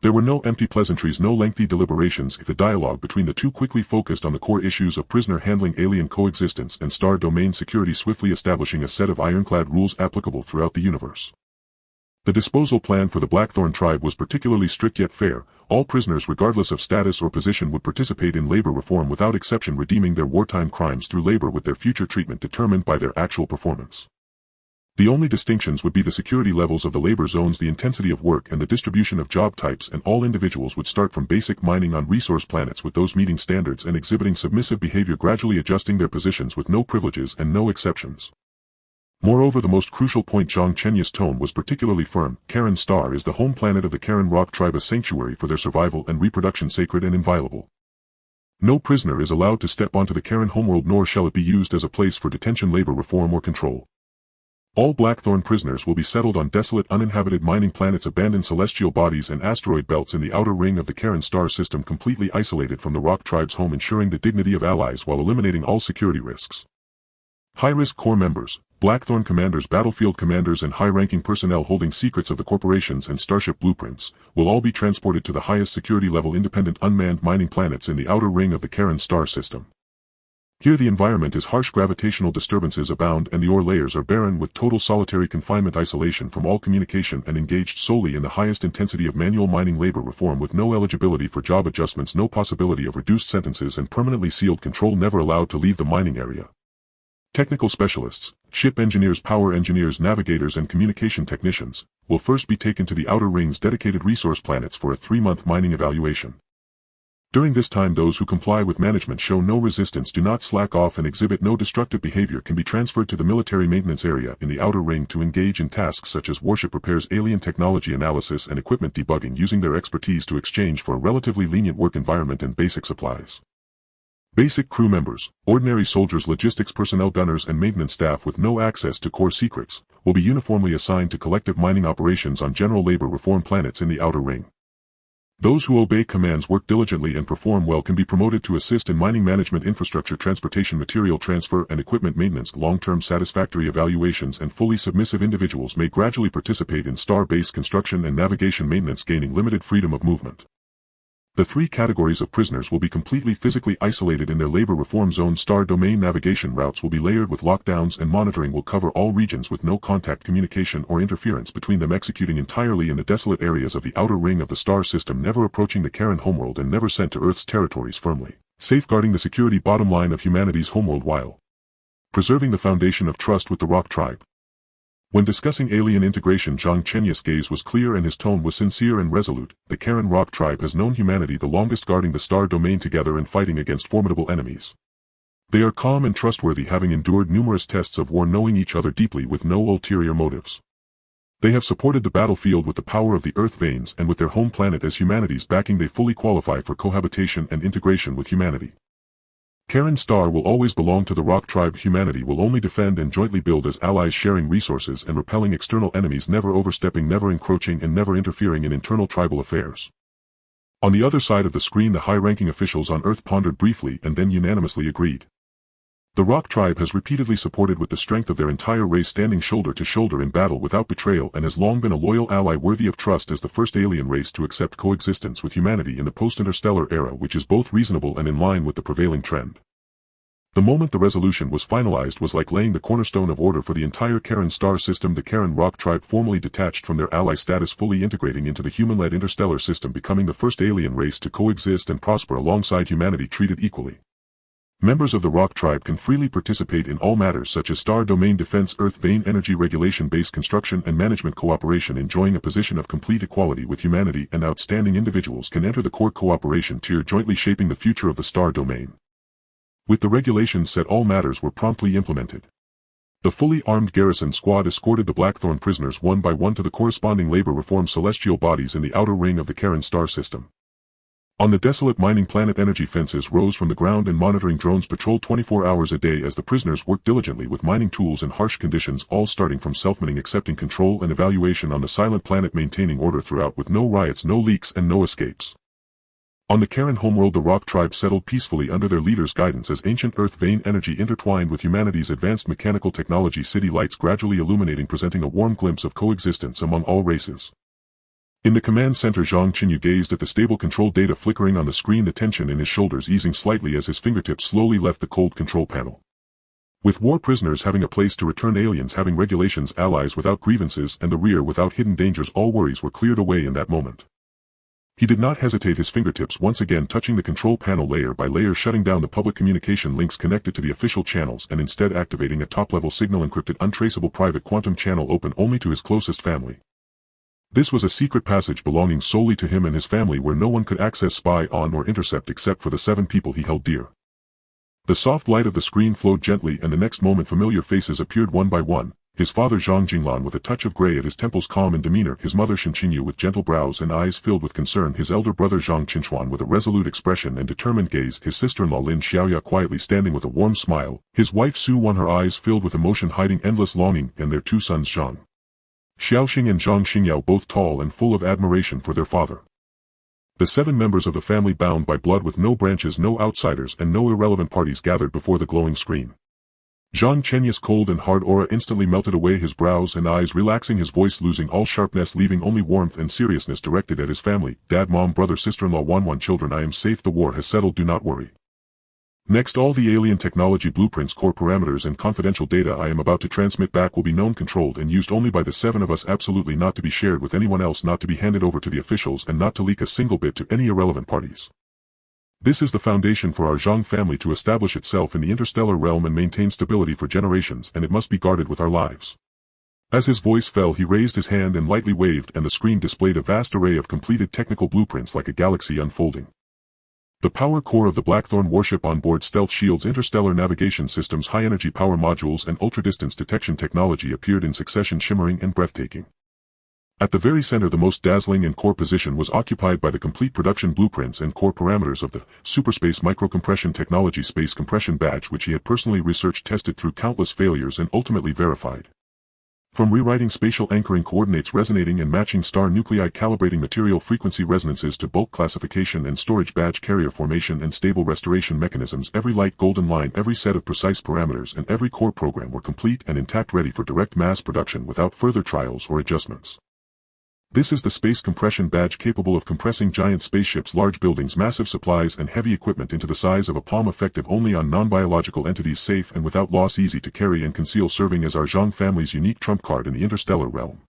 There were no empty pleasantries, no lengthy deliberations. The dialogue between the two quickly focused on the core issues of prisoner handling, alien coexistence, and star domain security, swiftly establishing a set of ironclad rules applicable throughout the universe. The disposal plan for the Blackthorn tribe was particularly strict yet fair. All prisoners, regardless of status or position, would participate in labor reform without exception, redeeming their wartime crimes through labor, with their future treatment determined by their actual performance. The only distinctions would be the security levels of the labor zones, the intensity of work, and the distribution of job types, and all individuals would start from basic mining on resource planets, with those meeting standards and exhibiting submissive behavior, gradually adjusting their positions with no privileges and no exceptions. Moreover, the most crucial point, Zhang Chenyu's tone was particularly firm. Karen Star is the home planet of the Karen Rock Tribe, a sanctuary for their survival and reproduction, sacred and inviolable. No prisoner is allowed to step onto the Karen homeworld, nor shall it be used as a place for detention, labor reform, or control. All Blackthorn prisoners will be settled on desolate, uninhabited mining planets, abandoned celestial bodies, and asteroid belts in the outer ring of the Karen star system, completely isolated from the Rock Tribe's home, ensuring the dignity of allies while eliminating all security risks. High-risk core members, Blackthorn commanders, battlefield commanders, and high-ranking personnel holding secrets of the corporations and Starship blueprints, will all be transported to the highest security level independent unmanned mining planets in the outer ring of the Karen star system. Here the environment is harsh, gravitational disturbances abound, and the ore layers are barren, with total solitary confinement, isolation from all communication, and engaged solely in the highest intensity of manual mining labor reform, with no eligibility for job adjustments, no possibility of reduced sentences, and permanently sealed control, never allowed to leave the mining area. Technical specialists, ship engineers, power engineers, navigators, and communication technicians, will first be taken to the outer ring's dedicated resource planets for a 3-month mining evaluation. During this time, those who comply with management, show no resistance, do not slack off, and exhibit no destructive behavior can be transferred to the military maintenance area in the outer ring to engage in tasks such as warship repairs, alien technology analysis, and equipment debugging, using their expertise to exchange for a relatively lenient work environment and basic supplies. Basic crew members, ordinary soldiers, logistics personnel, gunners, and maintenance staff with no access to core secrets, will be uniformly assigned to collective mining operations on general labor reform planets in the outer ring. Those who obey commands, work diligently, and perform well can be promoted to assist in mining management, infrastructure, transportation, material transfer, and equipment maintenance. Long-term satisfactory evaluations and fully submissive individuals may gradually participate in star-based construction and navigation maintenance, gaining limited freedom of movement. The 3 categories of prisoners will be completely physically isolated in their labor reform zone. Star domain navigation routes will be layered with lockdowns, and monitoring will cover all regions with no contact, communication, or interference between them, executing entirely in the desolate areas of the outer ring of the star system, never approaching the Karen homeworld and never sent to Earth's territories, firmly safeguarding the security bottom line of humanity's homeworld while preserving the foundation of trust with the Rock Tribe. When discussing alien integration, Zhang Chenyu's gaze was clear and his tone was sincere and resolute. The Karen Rock Tribe has known humanity the longest, guarding the star domain together and fighting against formidable enemies. They are calm and trustworthy, having endured numerous tests of war, knowing each other deeply with no ulterior motives. They have supported the battlefield with the power of the Earth veins, and with their home planet as humanity's backing, they fully qualify for cohabitation and integration with humanity. Karen Star will always belong to the Rock Tribe. Humanity will only defend and jointly build as allies, sharing resources and repelling external enemies, never overstepping, never encroaching, and never interfering in internal tribal affairs. On the other side of the screen, the high-ranking officials on Earth pondered briefly and then unanimously agreed. The Rock Tribe has repeatedly supported with the strength of their entire race, standing shoulder to shoulder in battle without betrayal, and has long been a loyal ally worthy of trust as the first alien race to accept coexistence with humanity in the post-interstellar era, which is both reasonable and in line with the prevailing trend. The moment the resolution was finalized was like laying the cornerstone of order for the entire Karen star system. The Karen Rock Tribe formally detached from their ally status, fully integrating into the human-led interstellar system, becoming the first alien race to coexist and prosper alongside humanity, treated equally. Members of the Rock Tribe can freely participate in all matters such as star domain defense, earth vein energy regulation, base construction and management cooperation. Enjoying a position of complete equality with humanity and outstanding individuals can enter the core cooperation tier, jointly shaping the future of the star domain. With the regulations set, all matters were promptly implemented. The fully armed garrison squad escorted the Blackthorn prisoners one by one to the corresponding labor-reformed celestial bodies in the outer ring of the Karen star system. On the desolate mining planet, energy fences rose from the ground and monitoring drones patrolled 24 hours a day as the prisoners worked diligently with mining tools in harsh conditions, all starting from self-mining, accepting control and evaluation on the silent planet, maintaining order throughout with no riots, no leaks and no escapes. On the Karen homeworld, the Rock Tribe settled peacefully under their leader's guidance as ancient earth vein energy intertwined with humanity's advanced mechanical technology, city lights gradually illuminating, presenting a warm glimpse of coexistence among all races. In the command center, Zhang Chenyu gazed at the stable control data flickering on the screen, the tension in his shoulders easing slightly as his fingertips slowly left the cold control panel. With war prisoners having a place to return, aliens having regulations, allies without grievances, and the rear without hidden dangers, all worries were cleared away in that moment. He did not hesitate, his fingertips once again touching the control panel layer by layer, shutting down the public communication links connected to the official channels and instead activating a top-level signal encrypted, untraceable private quantum channel open only to his closest family. This was a secret passage belonging solely to him and his family, where no one could access, spy on or intercept except for the 7 people he held dear. The soft light of the screen flowed gently and the next moment familiar faces appeared one by one. His father Zhang Jinglan with a touch of gray at his temples, calm in demeanor, his mother Zhang Chenyu with gentle brows and eyes filled with concern, his elder brother Zhang Chenchuan with a resolute expression and determined gaze, his sister-in-law Lin Xiaoya quietly standing with a warm smile, his wife Su Wan, her eyes filled with emotion hiding endless longing, and their 2 sons Zhang Xiaoxing and Zhang Xingyao, both tall and full of admiration for their father. The 7 members of the family bound by blood, with no branches, no outsiders and no irrelevant parties, gathered before the glowing screen. Zhang Chenyu's cold and hard aura instantly melted away, his brows and eyes relaxing, his voice losing all sharpness, leaving only warmth and seriousness directed at his family. Dad, mom, brother, sister-in-law, Wan, children, I am safe, the war has settled, do not worry. Next, all the alien technology blueprints, core parameters and confidential data I am about to transmit back will be known, controlled and used only by the 7 of us, absolutely not to be shared with anyone else, not to be handed over to the officials, and not to leak a single bit to any irrelevant parties. This is the foundation for our Zhang family to establish itself in the interstellar realm and maintain stability for generations, and it must be guarded with our lives. As his voice fell, he raised his hand and lightly waved, and the screen displayed a vast array of completed technical blueprints like a galaxy unfolding. The power core of the Blackthorn warship, onboard stealth shields, interstellar navigation systems, high-energy power modules and ultra-distance detection technology appeared in succession, shimmering and breathtaking. At the very center, the most dazzling and core position was occupied by the complete production blueprints and core parameters of the Superspace Microcompression Technology Space Compression Badge, which he had personally researched, tested through countless failures and ultimately verified. From rewriting spatial anchoring coordinates, resonating and matching star nuclei, calibrating material frequency resonances, to bulk classification and storage, badge carrier formation and stable restoration mechanisms, every light golden line, every set of precise parameters and every core program were complete and intact, ready for direct mass production without further trials or adjustments. This is the Space Compression Badge, capable of compressing giant spaceships, large buildings, massive supplies and heavy equipment into the size of a palm, effective only on non-biological entities, safe and without loss, easy to carry and conceal, serving as our Zhang family's unique trump card in the interstellar realm.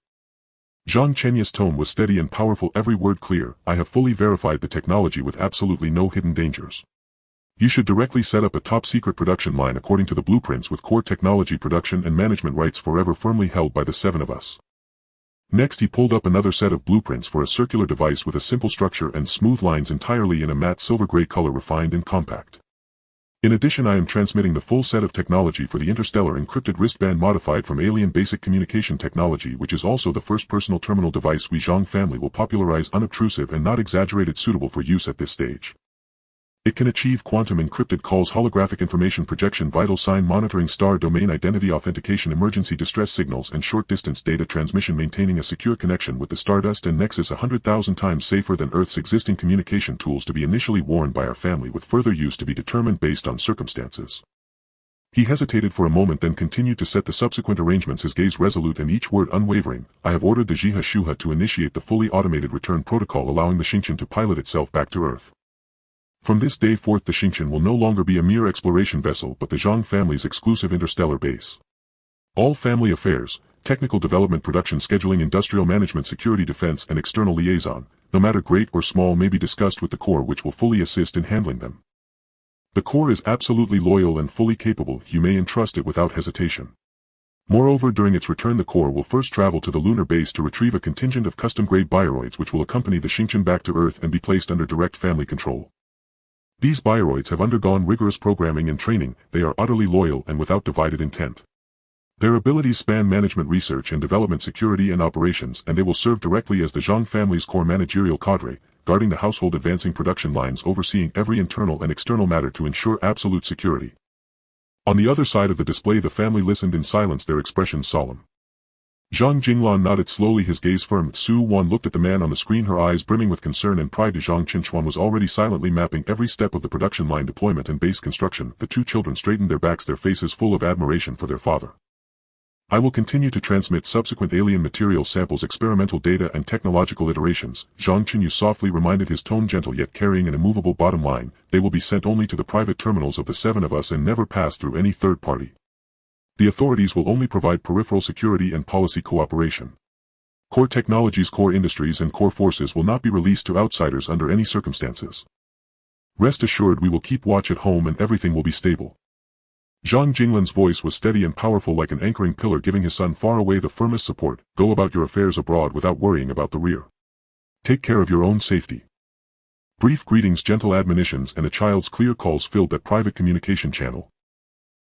Zhang Chenyu's tone was steady and powerful, every word clear. I have fully verified the technology with absolutely no hidden dangers. You should directly set up a top-secret production line according to the blueprints, with core technology production and management rights forever firmly held by the 7 of us. Next, he pulled up another set of blueprints for a circular device with a simple structure and smooth lines, entirely in a matte silver-gray color, refined and compact. In addition, I am transmitting the full set of technology for the interstellar encrypted wristband, modified from alien basic communication technology, which is also the first personal terminal device we Zhang family will popularize, unobtrusive and not exaggerated, suitable for use at this stage. It can achieve quantum encrypted calls, holographic information projection, vital sign monitoring, star domain identity authentication, emergency distress signals and short-distance data transmission, maintaining a secure connection with the Stardust and Nexus, 100,000 times safer than Earth's existing communication tools, to be initially worn by our family, with further use to be determined based on circumstances. He hesitated for a moment, then continued to set the subsequent arrangements, his gaze resolute and each word unwavering. I have ordered the Jiha Shuha to initiate the fully automated return protocol, allowing the Xingqian to pilot itself back to Earth. From this day forth, the Xingqian will no longer be a mere exploration vessel, but the Zhang family's exclusive interstellar base. All family affairs, technical development, production, scheduling, industrial management, security, defense, and external liaison, no matter great or small, may be discussed with the core, which will fully assist in handling them. The core is absolutely loyal and fully capable. You may entrust it without hesitation. Moreover, during its return the core will first travel to the lunar base to retrieve a contingent of custom-grade bioroids which will accompany the Xingqian back to Earth and be placed under direct family control. These bioroids have undergone rigorous programming and training. They are utterly loyal and without divided intent. Their abilities span management, research and development, security and operations, and they will serve directly as the Zhang family's core managerial cadre, guarding the household, advancing production lines, overseeing every internal and external matter to ensure absolute security. On the other side of the display the family listened in silence, their expressions solemn. Zhang Jinglan nodded slowly, his gaze firm. Su Wan looked at the man on the screen, her eyes brimming with concern and pride. Zhang Chenyu was already silently mapping every step of the production line deployment and base construction. The two children straightened their backs, their faces full of admiration for their father. I will continue to transmit subsequent alien material samples, experimental data and technological iterations, Zhang Chenyu softly reminded, his tone gentle yet carrying an immovable bottom line. They will be sent only to the private terminals of the seven of us and never pass through any third party. The authorities will only provide peripheral security and policy cooperation. Core technologies, core industries and core forces will not be released to outsiders under any circumstances. Rest assured, we will keep watch at home and everything will be stable. Zhang Jinglan's voice was steady and powerful like an anchoring pillar, giving his son far away the firmest support. Go about your affairs abroad without worrying about the rear. Take care of your own safety. Brief greetings, gentle admonitions and a child's clear calls filled that private communication channel.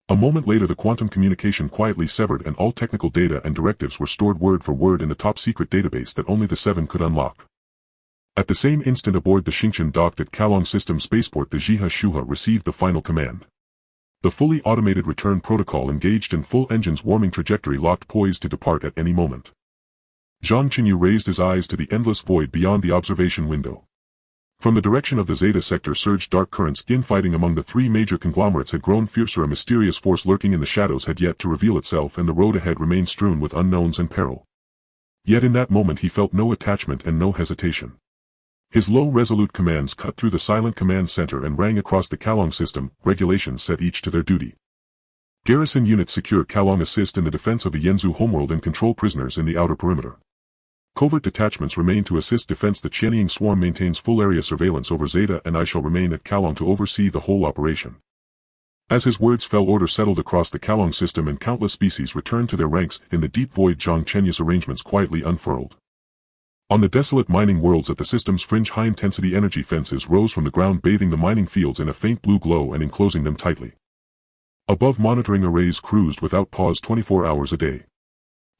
A moment later the quantum communication quietly severed and all technical data and directives were stored word for word in the top-secret database that only the seven could unlock. At the same instant aboard the Xingqian docked at Kalong System Spaceport, the Jiha Shuha received the final command. The fully automated return protocol engaged and full engines warming trajectory locked, poised to depart at any moment. Zhang Chenyu raised his eyes to the endless void beyond the observation window. From the direction of the Zeta sector surged dark currents. Infighting among the three major conglomerates had grown fiercer. A mysterious force lurking in the shadows had yet to reveal itself, and the road ahead remained strewn with unknowns and peril. Yet in that moment he felt no attachment and no hesitation. His low resolute commands cut through the silent command center and rang across the Kalong system. Regulations set each to their duty. Garrison units secure Kalong, assist in the defense of the Yanzhou homeworld and control prisoners in the outer perimeter. Covert detachments remain to assist defense. The Qianying swarm maintains full area surveillance over Zeta, and I shall remain at Kalong to oversee the whole operation. As his words fell, order settled across the Kalong system and countless species returned to their ranks. In the deep void Zhang Chenyu's arrangements quietly unfurled. On the desolate mining worlds at the system's fringe, high-intensity energy fences rose from the ground, bathing the mining fields in a faint blue glow and enclosing them tightly. Above, monitoring arrays cruised without pause 24 hours a day.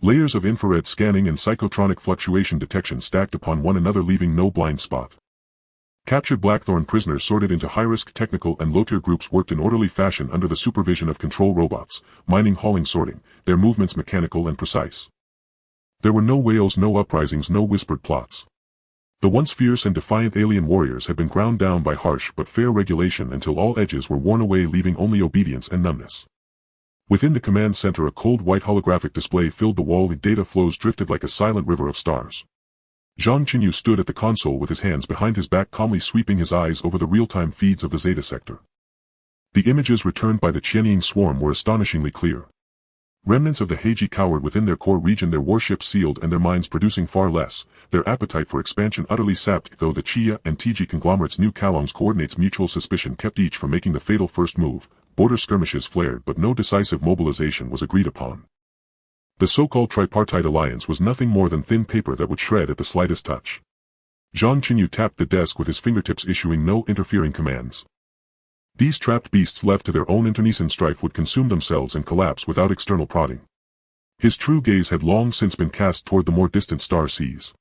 Layers of infrared scanning and psychotronic fluctuation detection stacked upon one another, leaving no blind spot. Captured Blackthorn prisoners sorted into high-risk technical and low-tier groups worked in orderly fashion under the supervision of control robots, mining, hauling, sorting, their movements mechanical and precise. There were no wails, no uprisings, no whispered plots. The once fierce and defiant alien warriors had been ground down by harsh but fair regulation until all edges were worn away, leaving only obedience and numbness. Within the command center a cold white holographic display filled the wall. The data flows drifted like a silent river of stars. Zhang Chenyu stood at the console with his hands behind his back, calmly sweeping his eyes over the real-time feeds of the Zeta sector. The images returned by the Qianying swarm were astonishingly clear. Remnants of the Heiji cowered within their core region, their warships sealed and their minds producing far less, their appetite for expansion utterly sapped. Though the Chia and TG conglomerates knew Kalong's coordinates, mutual suspicion kept each from making the fatal first move. Border skirmishes flared, but no decisive mobilization was agreed upon. The so-called tripartite alliance was nothing more than thin paper that would shred at the slightest touch. Zhang Chenyu tapped the desk with his fingertips, issuing no interfering commands. These trapped beasts left to their own internecine strife would consume themselves and collapse without external prodding. His true gaze had long since been cast toward the more distant star seas.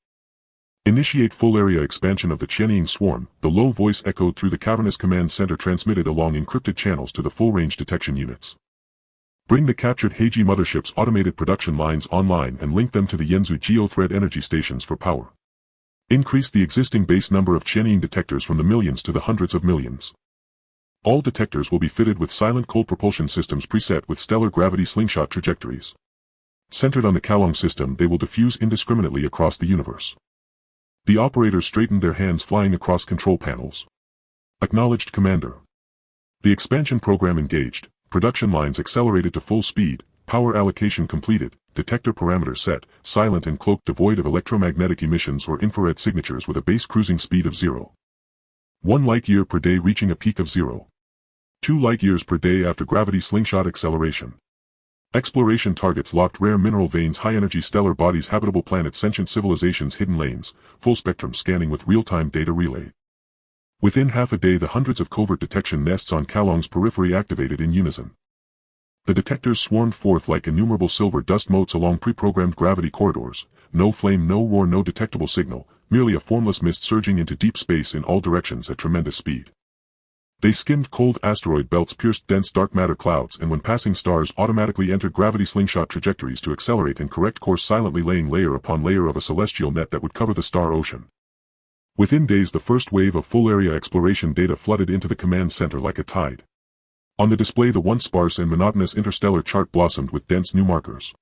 Initiate full area expansion of the Qianying swarm, the low voice echoed through the cavernous command center, transmitted along encrypted channels to the full-range detection units. Bring the captured Heiji motherships' automated production lines online and link them to the Yanzhou geothread energy stations for power. Increase the existing base number of Qianying detectors from the millions to the hundreds of millions. All detectors will be fitted with silent cold propulsion systems preset with stellar gravity slingshot trajectories. Centered on the Kalong system, they will diffuse indiscriminately across the universe. The operators straightened their hands, flying across control panels. Acknowledged, Commander. The expansion program engaged, production lines accelerated to full speed, power allocation completed, detector parameters set, silent and cloaked, devoid of electromagnetic emissions or infrared signatures, with a base cruising speed of 0.1 light-year per day, reaching a peak of 0.2 2 light-years per day after gravity slingshot acceleration. Exploration targets locked rare mineral veins, high-energy stellar bodies, habitable planets, sentient civilizations, hidden lanes, full-spectrum scanning with real-time data relay. Within half a day the hundreds of covert detection nests on Kalong's periphery activated in unison. The detectors swarmed forth like innumerable silver dust motes along pre-programmed gravity corridors, no flame, no roar, no detectable signal, merely a formless mist surging into deep space in all directions at tremendous speed. They skimmed cold asteroid belts, pierced dense dark matter clouds, and when passing stars automatically entered gravity slingshot trajectories to accelerate and correct course, silently laying layer upon layer of a celestial net that would cover the star ocean. Within days the first wave of full-area exploration data flooded into the command center like a tide. On the display the once sparse and monotonous interstellar chart blossomed with dense new markers.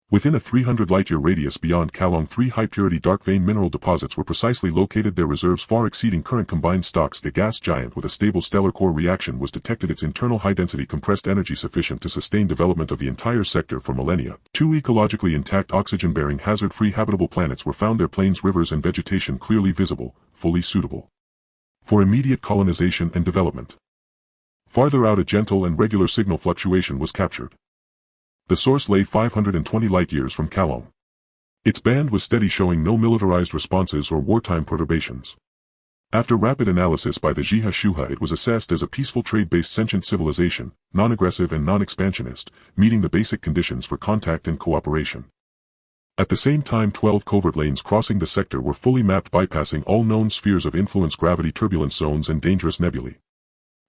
Within a 300 light-year radius beyond Kalong, 3 high-purity dark vein mineral deposits were precisely located, their reserves far exceeding current combined stocks. A gas giant with a stable stellar core reaction was detected, its internal high-density compressed energy sufficient to sustain development of the entire sector for millennia. 2 ecologically intact oxygen-bearing hazard-free habitable planets were found, their plains, rivers and vegetation clearly visible, fully suitable for immediate colonization and development. Farther out a gentle and regular signal fluctuation was captured. The source lay 520 light-years from Kalong. Its band was steady, showing no militarized responses or wartime perturbations. After rapid analysis by the Zhiha Shuha, it was assessed as a peaceful trade-based sentient civilization, non-aggressive and non-expansionist, meeting the basic conditions for contact and cooperation. At the same time 12 covert lanes crossing the sector were fully mapped, bypassing all known spheres of influence, gravity turbulence zones and dangerous nebulae.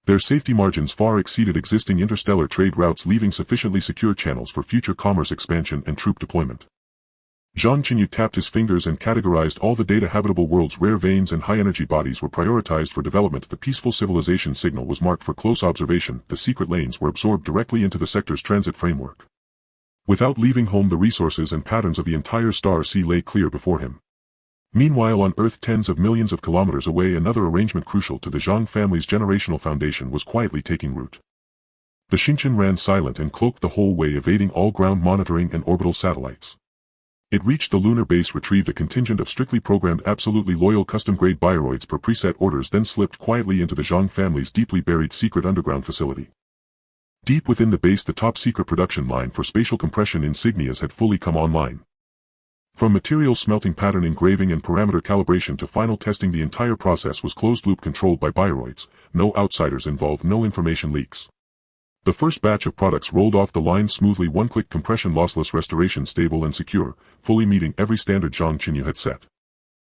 Their safety margins far exceeded existing interstellar trade routes, leaving sufficiently secure channels for future commerce expansion and troop deployment. Zhang Chenyu tapped his fingers and categorized all the data. Habitable worlds, rare veins and high-energy bodies were prioritized for development. The peaceful civilization signal was marked for close observation. The secret lanes were absorbed directly into the sector's transit framework. Without leaving home, the resources and patterns of the entire star sea lay clear before him. Meanwhile on Earth, tens of millions of kilometers away, another arrangement crucial to the Zhang family's generational foundation was quietly taking root. The Xingqian ran silent and cloaked the whole way, evading all ground monitoring and orbital satellites. It reached the lunar base, retrieved a contingent of strictly programmed, absolutely loyal custom-grade bioroids per preset orders, then slipped quietly into the Zhang family's deeply buried secret underground facility. Deep within the base, the top-secret production line for spatial compression insignias had fully come online. From material smelting, pattern engraving and parameter calibration to final testing, the entire process was closed-loop, controlled by bioroids, no outsiders involved, no information leaks. The first batch of products rolled off the line smoothly, one-click compression, lossless restoration, stable and secure, fully meeting every standard Zhang Chenyu had set.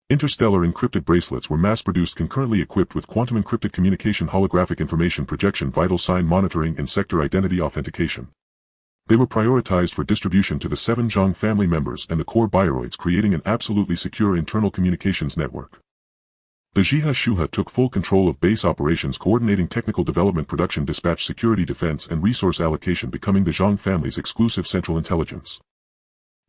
Interstellar encrypted bracelets were mass-produced, concurrently equipped with quantum encrypted communication, holographic information projection, vital sign monitoring and sector identity authentication. They were prioritized for distribution to the 7 Zhang family members and the core bioroids, creating an absolutely secure internal communications network. The Zhiha Shuha took full control of base operations, coordinating technical development, production, dispatch, security, defense and resource allocation, becoming the Zhang family's exclusive central intelligence.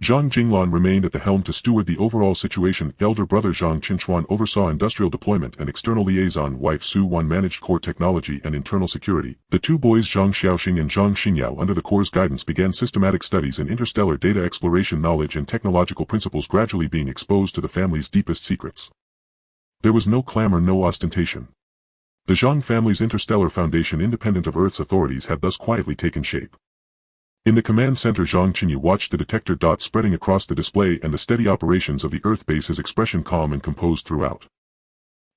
Zhang Jinglan remained at the helm to steward the overall situation. Elder brother Zhang Chenchuan oversaw industrial deployment and external liaison. Wife Su Wan managed core technology and internal security. The 2 boys Zhang Xiaoxing and Zhang Xingyao, under the core's guidance, began systematic studies in interstellar data exploration, knowledge and technological principles gradually being exposed to the family's deepest secrets. There was no clamor, no ostentation. The Zhang family's interstellar foundation, independent of Earth's authorities, had thus quietly taken shape. In the command center, Zhang Chenyu watched the detector dots spreading across the display and the steady operations of the Earth base, his expression calm and composed throughout.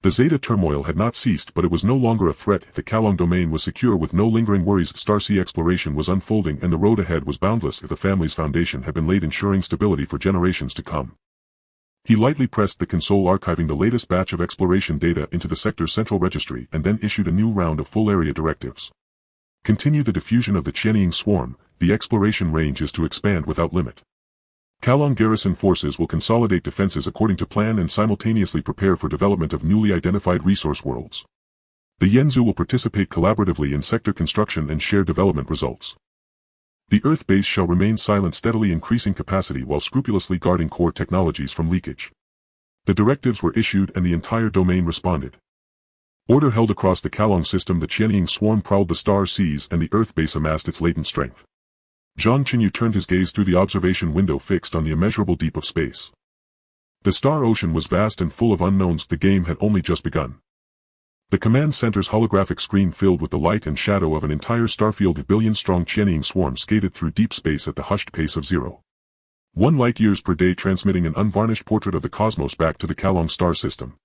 The Zeta turmoil had not ceased, but it was no longer a threat. The Kalong domain was secure with no lingering worries. Starsea exploration was unfolding and the road ahead was boundless. The family's foundation had been laid, ensuring stability for generations to come. He lightly pressed the console, archiving the latest batch of exploration data into the sector's central registry, and then issued a new round of full-area directives. Continue the diffusion of the Qianying swarm. The exploration range is to expand without limit. Kalong garrison forces will consolidate defenses according to plan and simultaneously prepare for development of newly identified resource worlds. The Yanzhou will participate collaboratively in sector construction and share development results. The Earth base shall remain silent, steadily increasing capacity while scrupulously guarding core technologies from leakage. The directives were issued and the entire domain responded. Order held across the Kalong system. The Qianying swarm prowled the star seas and the Earth base amassed its latent strength. Zhang Chenyu turned his gaze through the observation window, fixed on the immeasurable deep of space. The star ocean was vast and full of unknowns. The game had only just begun. The command center's holographic screen filled with the light and shadow of an entire starfield billion-strong Chenyu swarm skated through deep space at the hushed pace of 0.1 light-years per day, transmitting an unvarnished portrait of the cosmos back to the Kalong star system.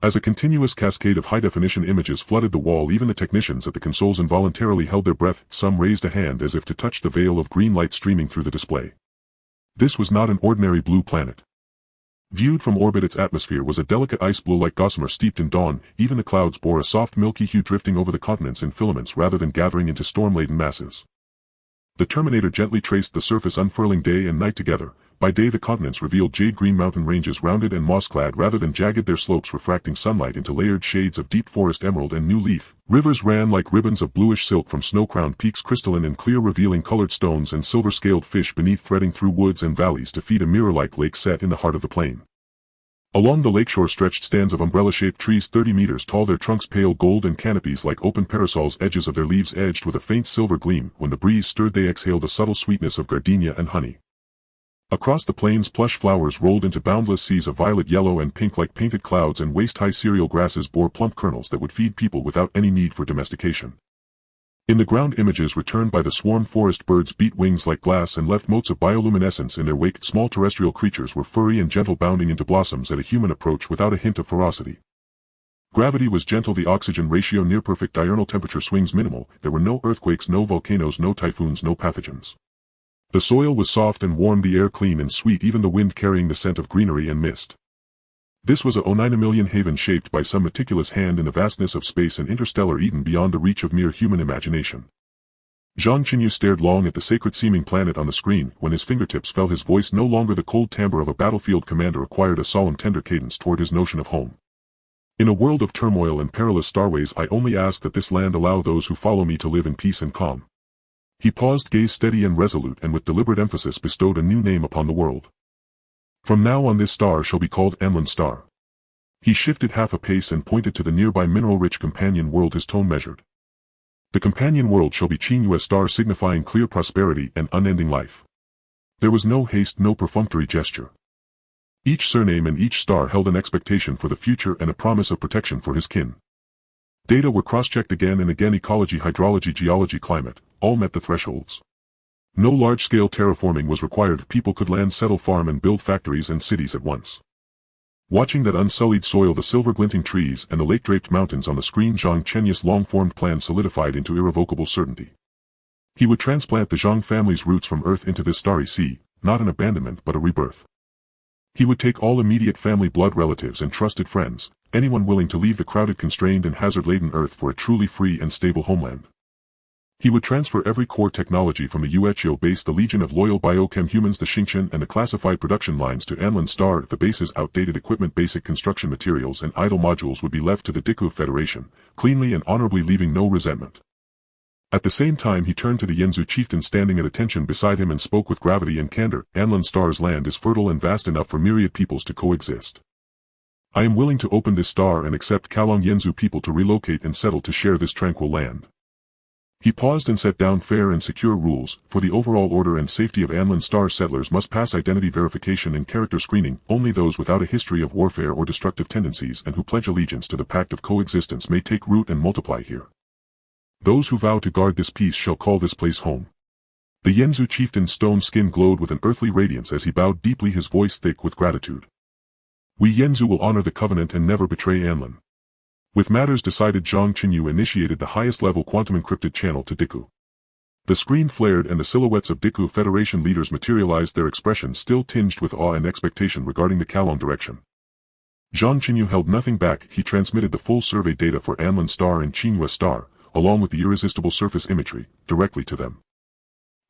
As a continuous cascade of high-definition images flooded the wall, even the technicians at the consoles involuntarily held their breath. Some raised a hand as if to touch the veil of green light streaming through the display. This was not an ordinary blue planet. Viewed from orbit, its atmosphere was a delicate ice blue like gossamer steeped in dawn. Even the clouds bore a soft milky hue, drifting over the continents in filaments rather than gathering into storm-laden masses. The Terminator gently traced the surface, unfurling day and night together. By day the continents revealed jade-green mountain ranges, rounded and moss-clad rather than jagged, their slopes refracting sunlight into layered shades of deep forest emerald and new leaf. Rivers ran like ribbons of bluish silk from snow-crowned peaks, crystalline and clear, revealing colored stones and silver-scaled fish beneath, threading through woods and valleys to feed a mirror-like lake set in the heart of the plain. Along the lakeshore stretched stands of umbrella-shaped trees 30 meters tall, their trunks pale gold and canopies like open parasols, edges of their leaves edged with a faint silver gleam. When the breeze stirred they exhaled a subtle sweetness of gardenia and honey. Across the plains plush flowers rolled into boundless seas of violet, yellow and pink like painted clouds, and waist-high cereal grasses bore plump kernels that would feed people without any need for domestication. In the ground, images returned by the swarm forest birds beat wings like glass and left motes of bioluminescence in their wake. Small terrestrial creatures were furry and gentle, bounding into blossoms at a human approach without a hint of ferocity. Gravity was gentle, the oxygen ratio near perfect, diurnal temperature swings minimal, there were no earthquakes, no volcanoes, no typhoons, no pathogens. The soil was soft and warm, the air clean and sweet, even the wind carrying the scent of greenery and mist. This was a 9 million haven shaped by some meticulous hand in the vastness of space, an interstellar Eden beyond the reach of mere human imagination. Zhang Chenyu stared long at the sacred-seeming planet on the screen. When his fingertips fell, his voice, no longer the cold timbre of a battlefield commander, acquired a solemn, tender cadence toward his notion of home. In a world of turmoil and perilous starways, I only ask that this land allow those who follow me to live in peace and calm. He paused, gaze steady and resolute, and with deliberate emphasis bestowed a new name upon the world. From now on this star shall be called Anlan Star. He shifted half a pace and pointed to the nearby mineral-rich companion world, his tone measured. The companion world shall be Chenyu Star, signifying clear prosperity and unending life. There was no haste, no perfunctory gesture. Each surname and each star held an expectation for the future and a promise of protection for his kin. Data were cross-checked again and again. Ecology, hydrology, geology, climate, all met the thresholds. No large-scale terraforming was required. People could land, settle, farm and build factories and cities at once. Watching that unsullied soil, the silver-glinting trees and the lake-draped mountains on the screen, Zhang Chenyu's long-formed plan solidified into irrevocable certainty. He would transplant the Zhang family's roots from Earth into this starry sea, not an abandonment but a rebirth. He would take all immediate family, blood relatives and trusted friends, anyone willing to leave the crowded, constrained and hazard-laden Earth for a truly free and stable homeland. He would transfer every core technology from the UHO base, the legion of loyal biochem humans, the Xingqian and the classified production lines, to Anlan Star. The base's outdated equipment, basic construction materials and idle modules would be left to the Diku Federation, cleanly and honorably, leaving no resentment. At the same time he turned to the Yanzu chieftain standing at attention beside him and spoke with gravity and candor. Anlan Star's land is fertile and vast enough for myriad peoples to coexist. I am willing to open this star and accept Kalong Yanzu people to relocate and settle to share this tranquil land. He paused and set down fair and secure rules. For the overall order and safety of Anlan Star, settlers must pass identity verification and character screening. Only those without a history of warfare or destructive tendencies and who pledge allegiance to the pact of coexistence may take root and multiply here. Those who vow to guard this peace shall call this place home. The Yanzu chieftain's stone skin glowed with an earthly radiance as he bowed deeply, his voice thick with gratitude. We Yanzu will honor the covenant and never betray Anlan. With matters decided, Zhang Chenyu initiated the highest-level quantum-encrypted channel to Diku. The screen flared and the silhouettes of Diku Federation leaders materialized, their expressions still tinged with awe and expectation regarding the Kalong direction. Zhang Chenyu held nothing back. He transmitted the full survey data for Anlan Star and Chenyu Star, along with the irresistible surface imagery, directly to them.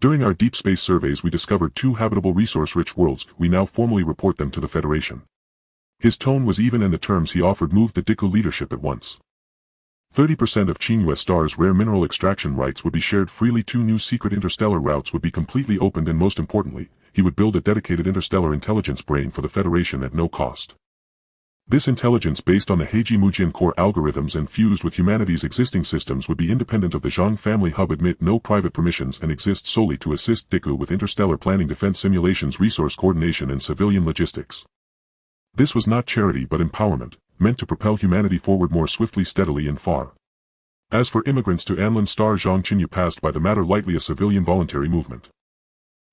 During our deep space surveys we discovered 2 habitable resource-rich worlds. We now formally report them to the Federation. His tone was even and the terms he offered moved the Diku leadership at once. 30% of Chenyu Star's rare mineral extraction rights would be shared freely. 2 new secret interstellar routes would be completely opened, and most importantly, he would build a dedicated interstellar intelligence brain for the Federation at no cost. This intelligence, based on the Heiji Mujian core algorithms and fused with humanity's existing systems, would be independent of the Zhang family hub, admit no private permissions, and exist solely to assist Diku with interstellar planning, defense simulations, resource coordination and civilian logistics. This was not charity but empowerment, meant to propel humanity forward more swiftly, steadily and far. As for immigrants to Anlan Star, Zhang Chenyu passed by the matter lightly, a civilian voluntary movement.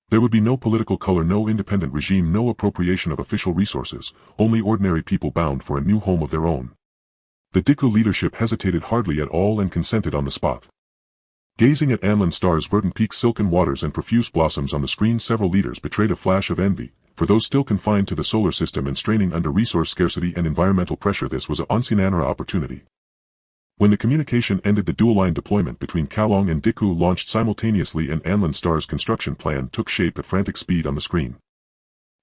There would be no political color, no independent regime, no appropriation of official resources, only ordinary people bound for a new home of their own. The Diku leadership hesitated hardly at all and consented on the spot. Gazing at Anlan Star's verdant peaks, silken waters and profuse blossoms on the screen, several leaders betrayed a flash of envy. For those still confined to the solar system and straining under resource scarcity and environmental pressure, this was an onsinanara opportunity. When the communication ended, the dual-line deployment between Kalong and Diku launched simultaneously, and Anlan Star's construction plan took shape at frantic speed on the screen.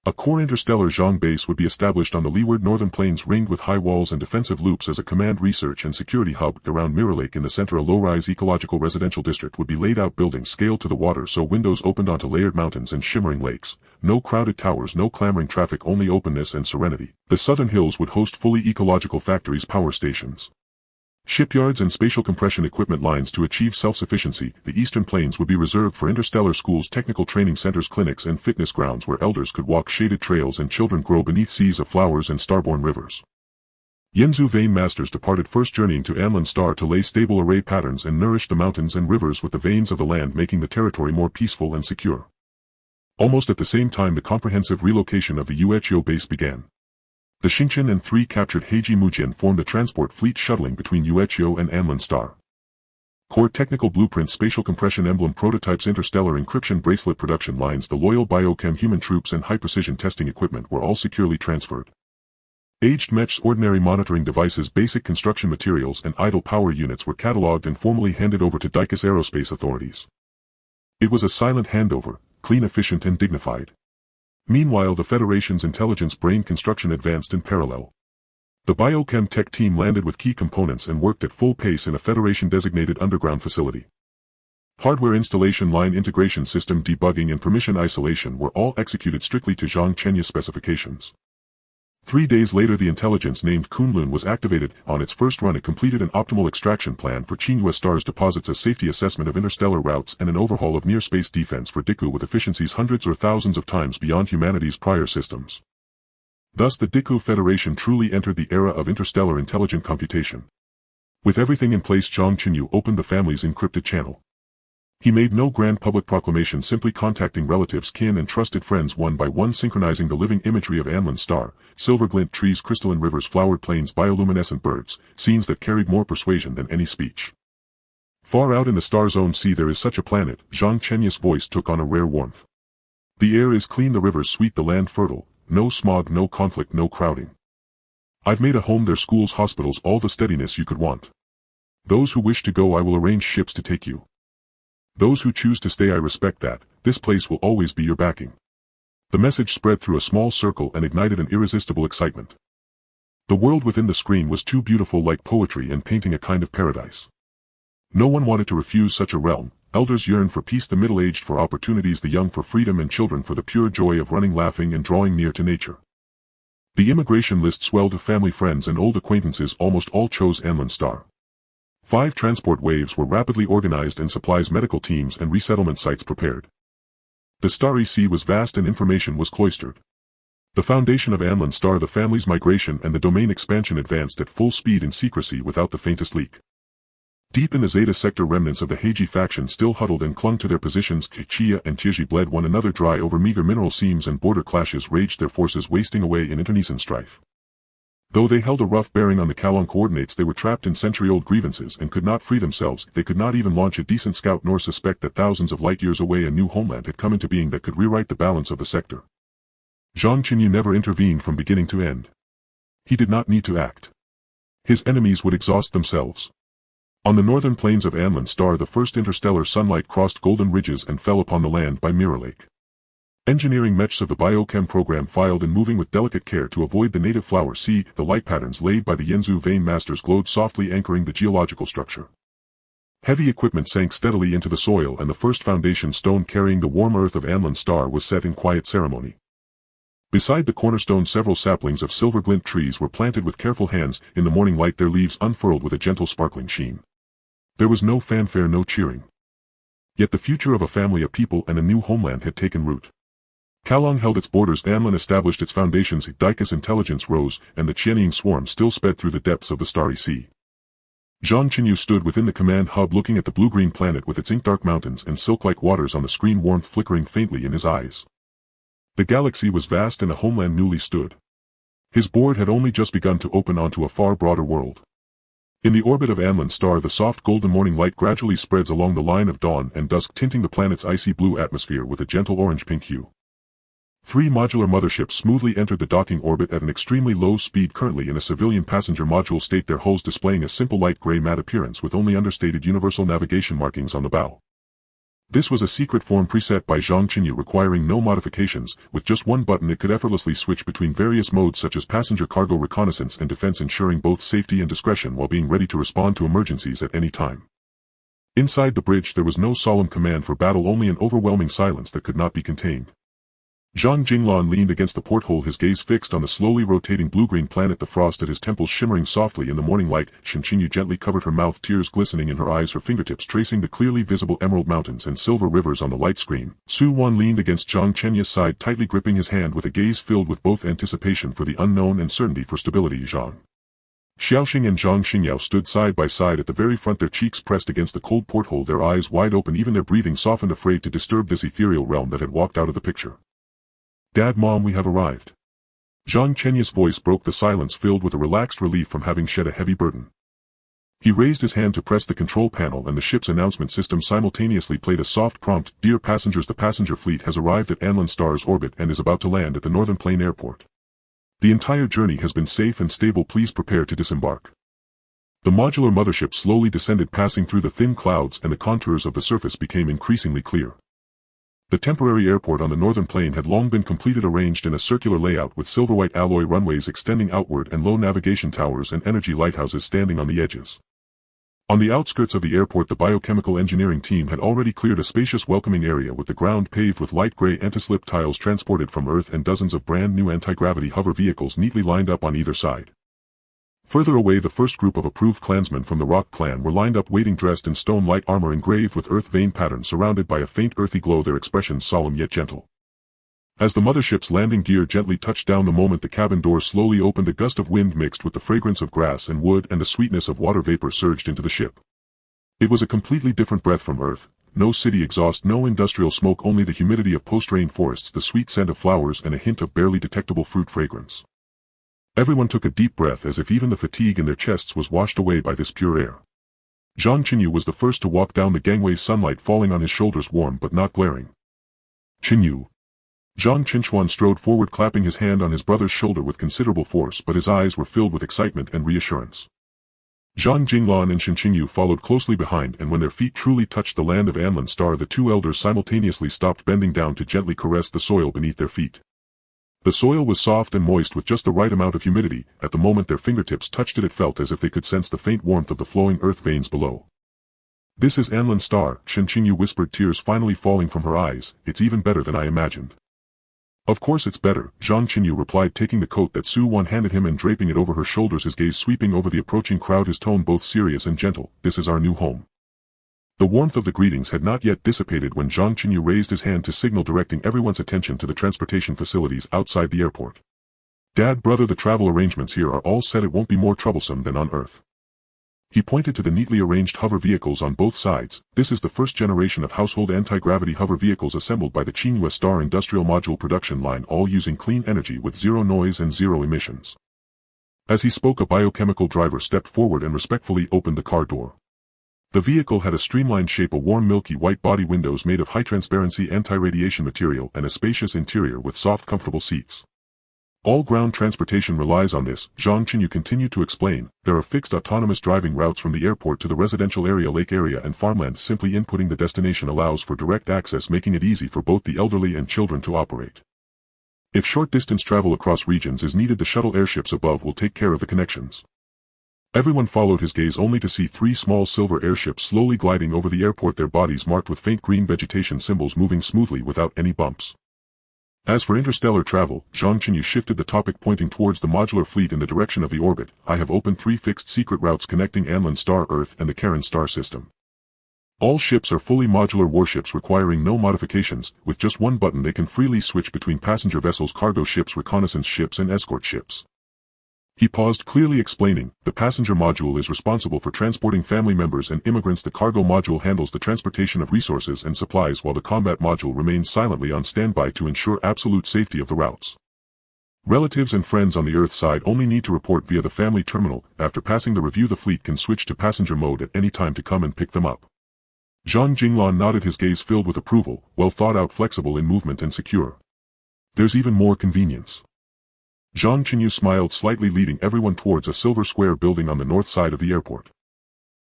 A core interstellar Zhang base would be established on the leeward northern plains, ringed with high walls and defensive loops as a command, research and security hub. Around Mirror Lake in the center, a low-rise ecological residential district would be laid out, buildings scaled to the water so windows opened onto layered mountains and shimmering lakes. No crowded towers, no clamoring traffic, only openness and serenity. The southern hills would host fully ecological factories, power stations, shipyards and spatial compression equipment lines to achieve self-sufficiency. The eastern plains would be reserved for interstellar schools, technical training centers, clinics and fitness grounds where elders could walk shaded trails and children grow beneath seas of flowers and starborn rivers. Yanzu vein masters departed first, journeying to Anlan Star to lay stable array patterns and nourish the mountains and rivers with the veins of the land, making the territory more peaceful and secure. Almost at the same time, the comprehensive relocation of the UHO base began. The Xingqian and 3 captured Heiji Mujian formed a transport fleet shuttling between UHO and Anlan Star. Core technical blueprints, spatial compression emblem prototypes, interstellar encryption bracelet production lines, the loyal biochem human troops and high-precision testing equipment were all securely transferred. Aged mechs, ordinary monitoring devices, basic construction materials and idle power units were catalogued and formally handed over to Dicus Aerospace authorities. It was a silent handover, clean, efficient and dignified. Meanwhile, the Federation's intelligence brain construction advanced in parallel. The biochem tech team landed with key components and worked at full pace in a Federation-designated underground facility. Hardware installation, line integration, system debugging and permission isolation were all executed strictly to Zhang Chenyu specifications. 3 days later, the intelligence named Kunlun was activated. On its first run, it completed an optimal extraction plan for Chenyu Star's deposits, a safety assessment of interstellar routes and an overhaul of near-space defense for Diku with efficiencies hundreds or thousands of times beyond humanity's prior systems. Thus the Diku Federation truly entered the era of interstellar intelligent computation. With everything in place, Zhang Chenyu opened the family's encrypted channel. He made no grand public proclamation, simply contacting relatives, kin and trusted friends one by one, synchronizing the living imagery of Anlan Star, silver glint trees, crystalline rivers, flowered plains, bioluminescent birds, scenes that carried more persuasion than any speech. Far out in the star zone, see, there is such a planet. Zhang Chenyu's voice took on a rare warmth. The air is clean, the rivers sweet, the land fertile, no smog, no conflict, no crowding. I've made a home there, schools, hospitals, all the steadiness you could want. Those who wish to go, I will arrange ships to take you. Those who choose to stay, I respect that. This place will always be your backing. The message spread through a small circle and ignited an irresistible excitement. The world within the screen was too beautiful, like poetry and painting, a kind of paradise. No one wanted to refuse such a realm. Elders yearned for peace, the middle-aged for opportunities, the young for freedom and children for the pure joy of running, laughing and drawing near to nature. The immigration list swelled. Family, friends and old acquaintances almost all chose Anlan Star. 5 transport waves were rapidly organized and supplies, medical teams and resettlement sites prepared. The starry sea was vast and information was cloistered. The foundation of Anlan Star, the family's migration and the domain expansion, advanced at full speed in secrecy without the faintest leak. Deep in the Zeta sector, remnants of the Heiji faction still huddled and clung to their positions. Chia and Tiji bled one another dry over meager mineral seams, and border clashes raged, their forces wasting away in internecine strife. Though they held a rough bearing on the Kalong coordinates, they were trapped in century-old grievances and could not free themselves. They could not even launch a decent scout, nor suspect that thousands of light-years away a new homeland had come into being that could rewrite the balance of the sector. Zhang Chenyu never intervened from beginning to end. He did not need to act. His enemies would exhaust themselves. On the northern plains of Anlan Star, the first interstellar sunlight crossed golden ridges and fell upon the land by Mirror Lake. Engineering mechs of the biochem program filed and moving with delicate care to avoid the native flower. See, the light patterns laid by the Yanzu vein masters glowed softly, anchoring the geological structure. Heavy equipment sank steadily into the soil, and the first foundation stone carrying the warm earth of Anlan Star was set in quiet ceremony. Beside the cornerstone, several saplings of silver glint trees were planted with careful hands. In the morning light, their leaves unfurled with a gentle sparkling sheen. There was no fanfare, no cheering. Yet the future of a family, a people and a new homeland had taken root. Kalong held its borders, Anlin established its foundations, Dicus intelligence rose, and the Qianying swarm still sped through the depths of the starry sea. Zhang Chenyu stood within the command hub looking at the blue-green planet with its ink-dark mountains and silk-like waters on the screen, warmth flickering faintly in his eyes. The galaxy was vast and a homeland newly stood. His board had only just begun to open onto a far broader world. In the orbit of Anlin's star, the soft golden morning light gradually spreads along the line of dawn and dusk, tinting the planet's icy blue atmosphere with a gentle orange-pink hue. 3 modular motherships smoothly entered the docking orbit at an extremely low speed, currently in a civilian passenger module state, their hulls displaying a simple light gray matte appearance with only understated universal navigation markings on the bow. This was a secret form preset by Zhang Chenyu, requiring no modifications. With just one button it could effortlessly switch between various modes such as passenger, cargo, reconnaissance and defense, ensuring both safety and discretion while being ready to respond to emergencies at any time. Inside the bridge there was no solemn command for battle, only an overwhelming silence that could not be contained. Zhang Jinglan leaned against the porthole, his gaze fixed on the slowly rotating blue-green planet, the frost at his temples shimmering softly in the morning light. Zhang Chenyu gently covered her mouth, tears glistening in her eyes, her fingertips tracing the clearly visible emerald mountains and silver rivers on the light screen. Su Wan leaned against Zhang Chenyu's side, tightly gripping his hand with a gaze filled with both anticipation for the unknown and certainty for stability. Zhang Xiaoxing and Zhang Xingyao stood side by side at the very front, their cheeks pressed against the cold porthole, their eyes wide open, even their breathing softened, afraid to disturb this ethereal realm that had walked out of the picture. "Dad, Mom, we have arrived." Zhang Chenyu's voice broke the silence, filled with a relaxed relief from having shed a heavy burden. He raised his hand to press the control panel and the ship's announcement system simultaneously played a soft prompt. "Dear passengers, the passenger fleet has arrived at Anlin Star's orbit and is about to land at the Northern Plain Airport. The entire journey has been safe and stable. Please prepare to disembark." The modular mothership slowly descended, passing through the thin clouds, and the contours of the surface became increasingly clear. The temporary airport on the northern plain had long been completed, arranged in a circular layout with silver-white alloy runways extending outward and low navigation towers and energy lighthouses standing on the edges. On the outskirts of the airport, the biochemical engineering team had already cleared a spacious welcoming area with the ground paved with light gray anti-slip tiles transported from Earth and dozens of brand new anti-gravity hover vehicles neatly lined up on either side. Further away, the first group of approved clansmen from the Rock clan were lined up waiting, dressed in stone light armor engraved with earth vein patterns, surrounded by a faint earthy glow, their expressions solemn yet gentle. As the mothership's landing gear gently touched down, the moment the cabin doors slowly opened, a gust of wind mixed with the fragrance of grass and wood and the sweetness of water vapor surged into the ship. It was a completely different breath from Earth. No city exhaust, no industrial smoke, only the humidity of post-rain forests, the sweet scent of flowers and a hint of barely detectable fruit fragrance. Everyone took a deep breath, as if even the fatigue in their chests was washed away by this pure air. Zhang Chenyu was the first to walk down the gangway, sunlight falling on his shoulders, warm but not glaring. "Chenyu." Zhang Chenchuan strode forward, clapping his hand on his brother's shoulder with considerable force, but his eyes were filled with excitement and reassurance. Zhang Jinglan and Shen Chenyu followed closely behind, and when their feet truly touched the land of Anlin Star, the two elders simultaneously stopped, bending down to gently caress the soil beneath their feet. The soil was soft and moist with just the right amount of humidity. At the moment their fingertips touched it, it felt as if they could sense the faint warmth of the flowing earth veins below. "This is Anlin Star," Shen Chenyu whispered, tears finally falling from her eyes. "It's even better than I imagined." "Of course it's better," Zhang Chenyu replied, taking the coat that Su Wan handed him and draping it over her shoulders, his gaze sweeping over the approaching crowd, his tone both serious and gentle. "This is our new home." The warmth of the greetings had not yet dissipated when Zhang Chenyu raised his hand to signal, directing everyone's attention to the transportation facilities outside the airport. "Dad, brother, the travel arrangements here are all set. It won't be more troublesome than on Earth." He pointed to the neatly arranged hover vehicles on both sides. "This is the first generation of household anti-gravity hover vehicles assembled by the Chenyu Star Industrial Module production line, all using clean energy with zero noise and zero emissions." As he spoke, a biochemical driver stepped forward and respectfully opened the car door. The vehicle had a streamlined shape, a warm milky white body, windows made of high-transparency anti-radiation material, and a spacious interior with soft comfortable seats. "All ground transportation relies on this," Zhang Chenyu continued to explain. "There are fixed autonomous driving routes from the airport to the residential area, lake area and farmland. Simply inputting the destination allows for direct access, making it easy for both the elderly and children to operate. If short-distance travel across regions is needed, the shuttle airships above will take care of the connections." Everyone followed his gaze only to see 3 small silver airships slowly gliding over the airport, their bodies marked with faint green vegetation symbols, moving smoothly without any bumps. As for interstellar travel, Zhang Chenyu shifted the topic, pointing towards the modular fleet in the direction of the orbit. "I have opened 3 fixed secret routes connecting Anlin Star Earth and the Karen star system. All ships are fully modular warships requiring no modifications. With just one button they can freely switch between passenger vessels, cargo ships, reconnaissance ships and escort ships. He paused, clearly explaining, the passenger module is responsible for transporting family members and immigrants. The cargo module handles the transportation of resources and supplies, while the combat module remains silently on standby to ensure absolute safety of the routes. Relatives and friends on the Earth side only need to report via the family terminal. After passing the review, the fleet can switch to passenger mode at any time to come and pick them up. Zhang Chenyu nodded, his gaze filled with approval. Well thought out, flexible in movement and secure. There's even more convenience. Zhang Chenyu smiled slightly, leading everyone towards a silver square building on the north side of the airport.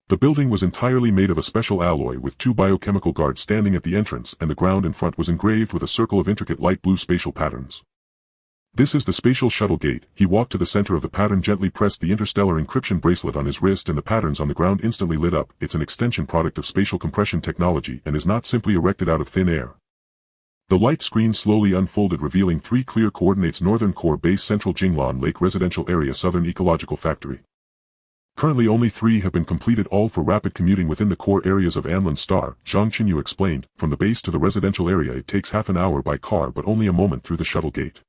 The building was entirely made of a special alloy with 2 biochemical guards standing at the entrance, and the ground in front was engraved with a circle of intricate light blue spatial patterns. This is the spatial shuttle gate. He walked to the center of the pattern, gently pressed the Interstellar encryption bracelet on his wrist, and the patterns on the ground instantly lit up. It's an extension product of spatial compression technology and is not simply erected out of thin air. The light screen slowly unfolded, revealing 3 clear coordinates: Northern Core Base, Central Jinglan Lake Residential Area, Southern Ecological Factory. Currently only 3 have been completed, all for rapid commuting within the core areas of Anlin Star. Zhang Chenyu explained, from the base to the residential area it takes half an hour by car, but only a moment through the shuttle gate.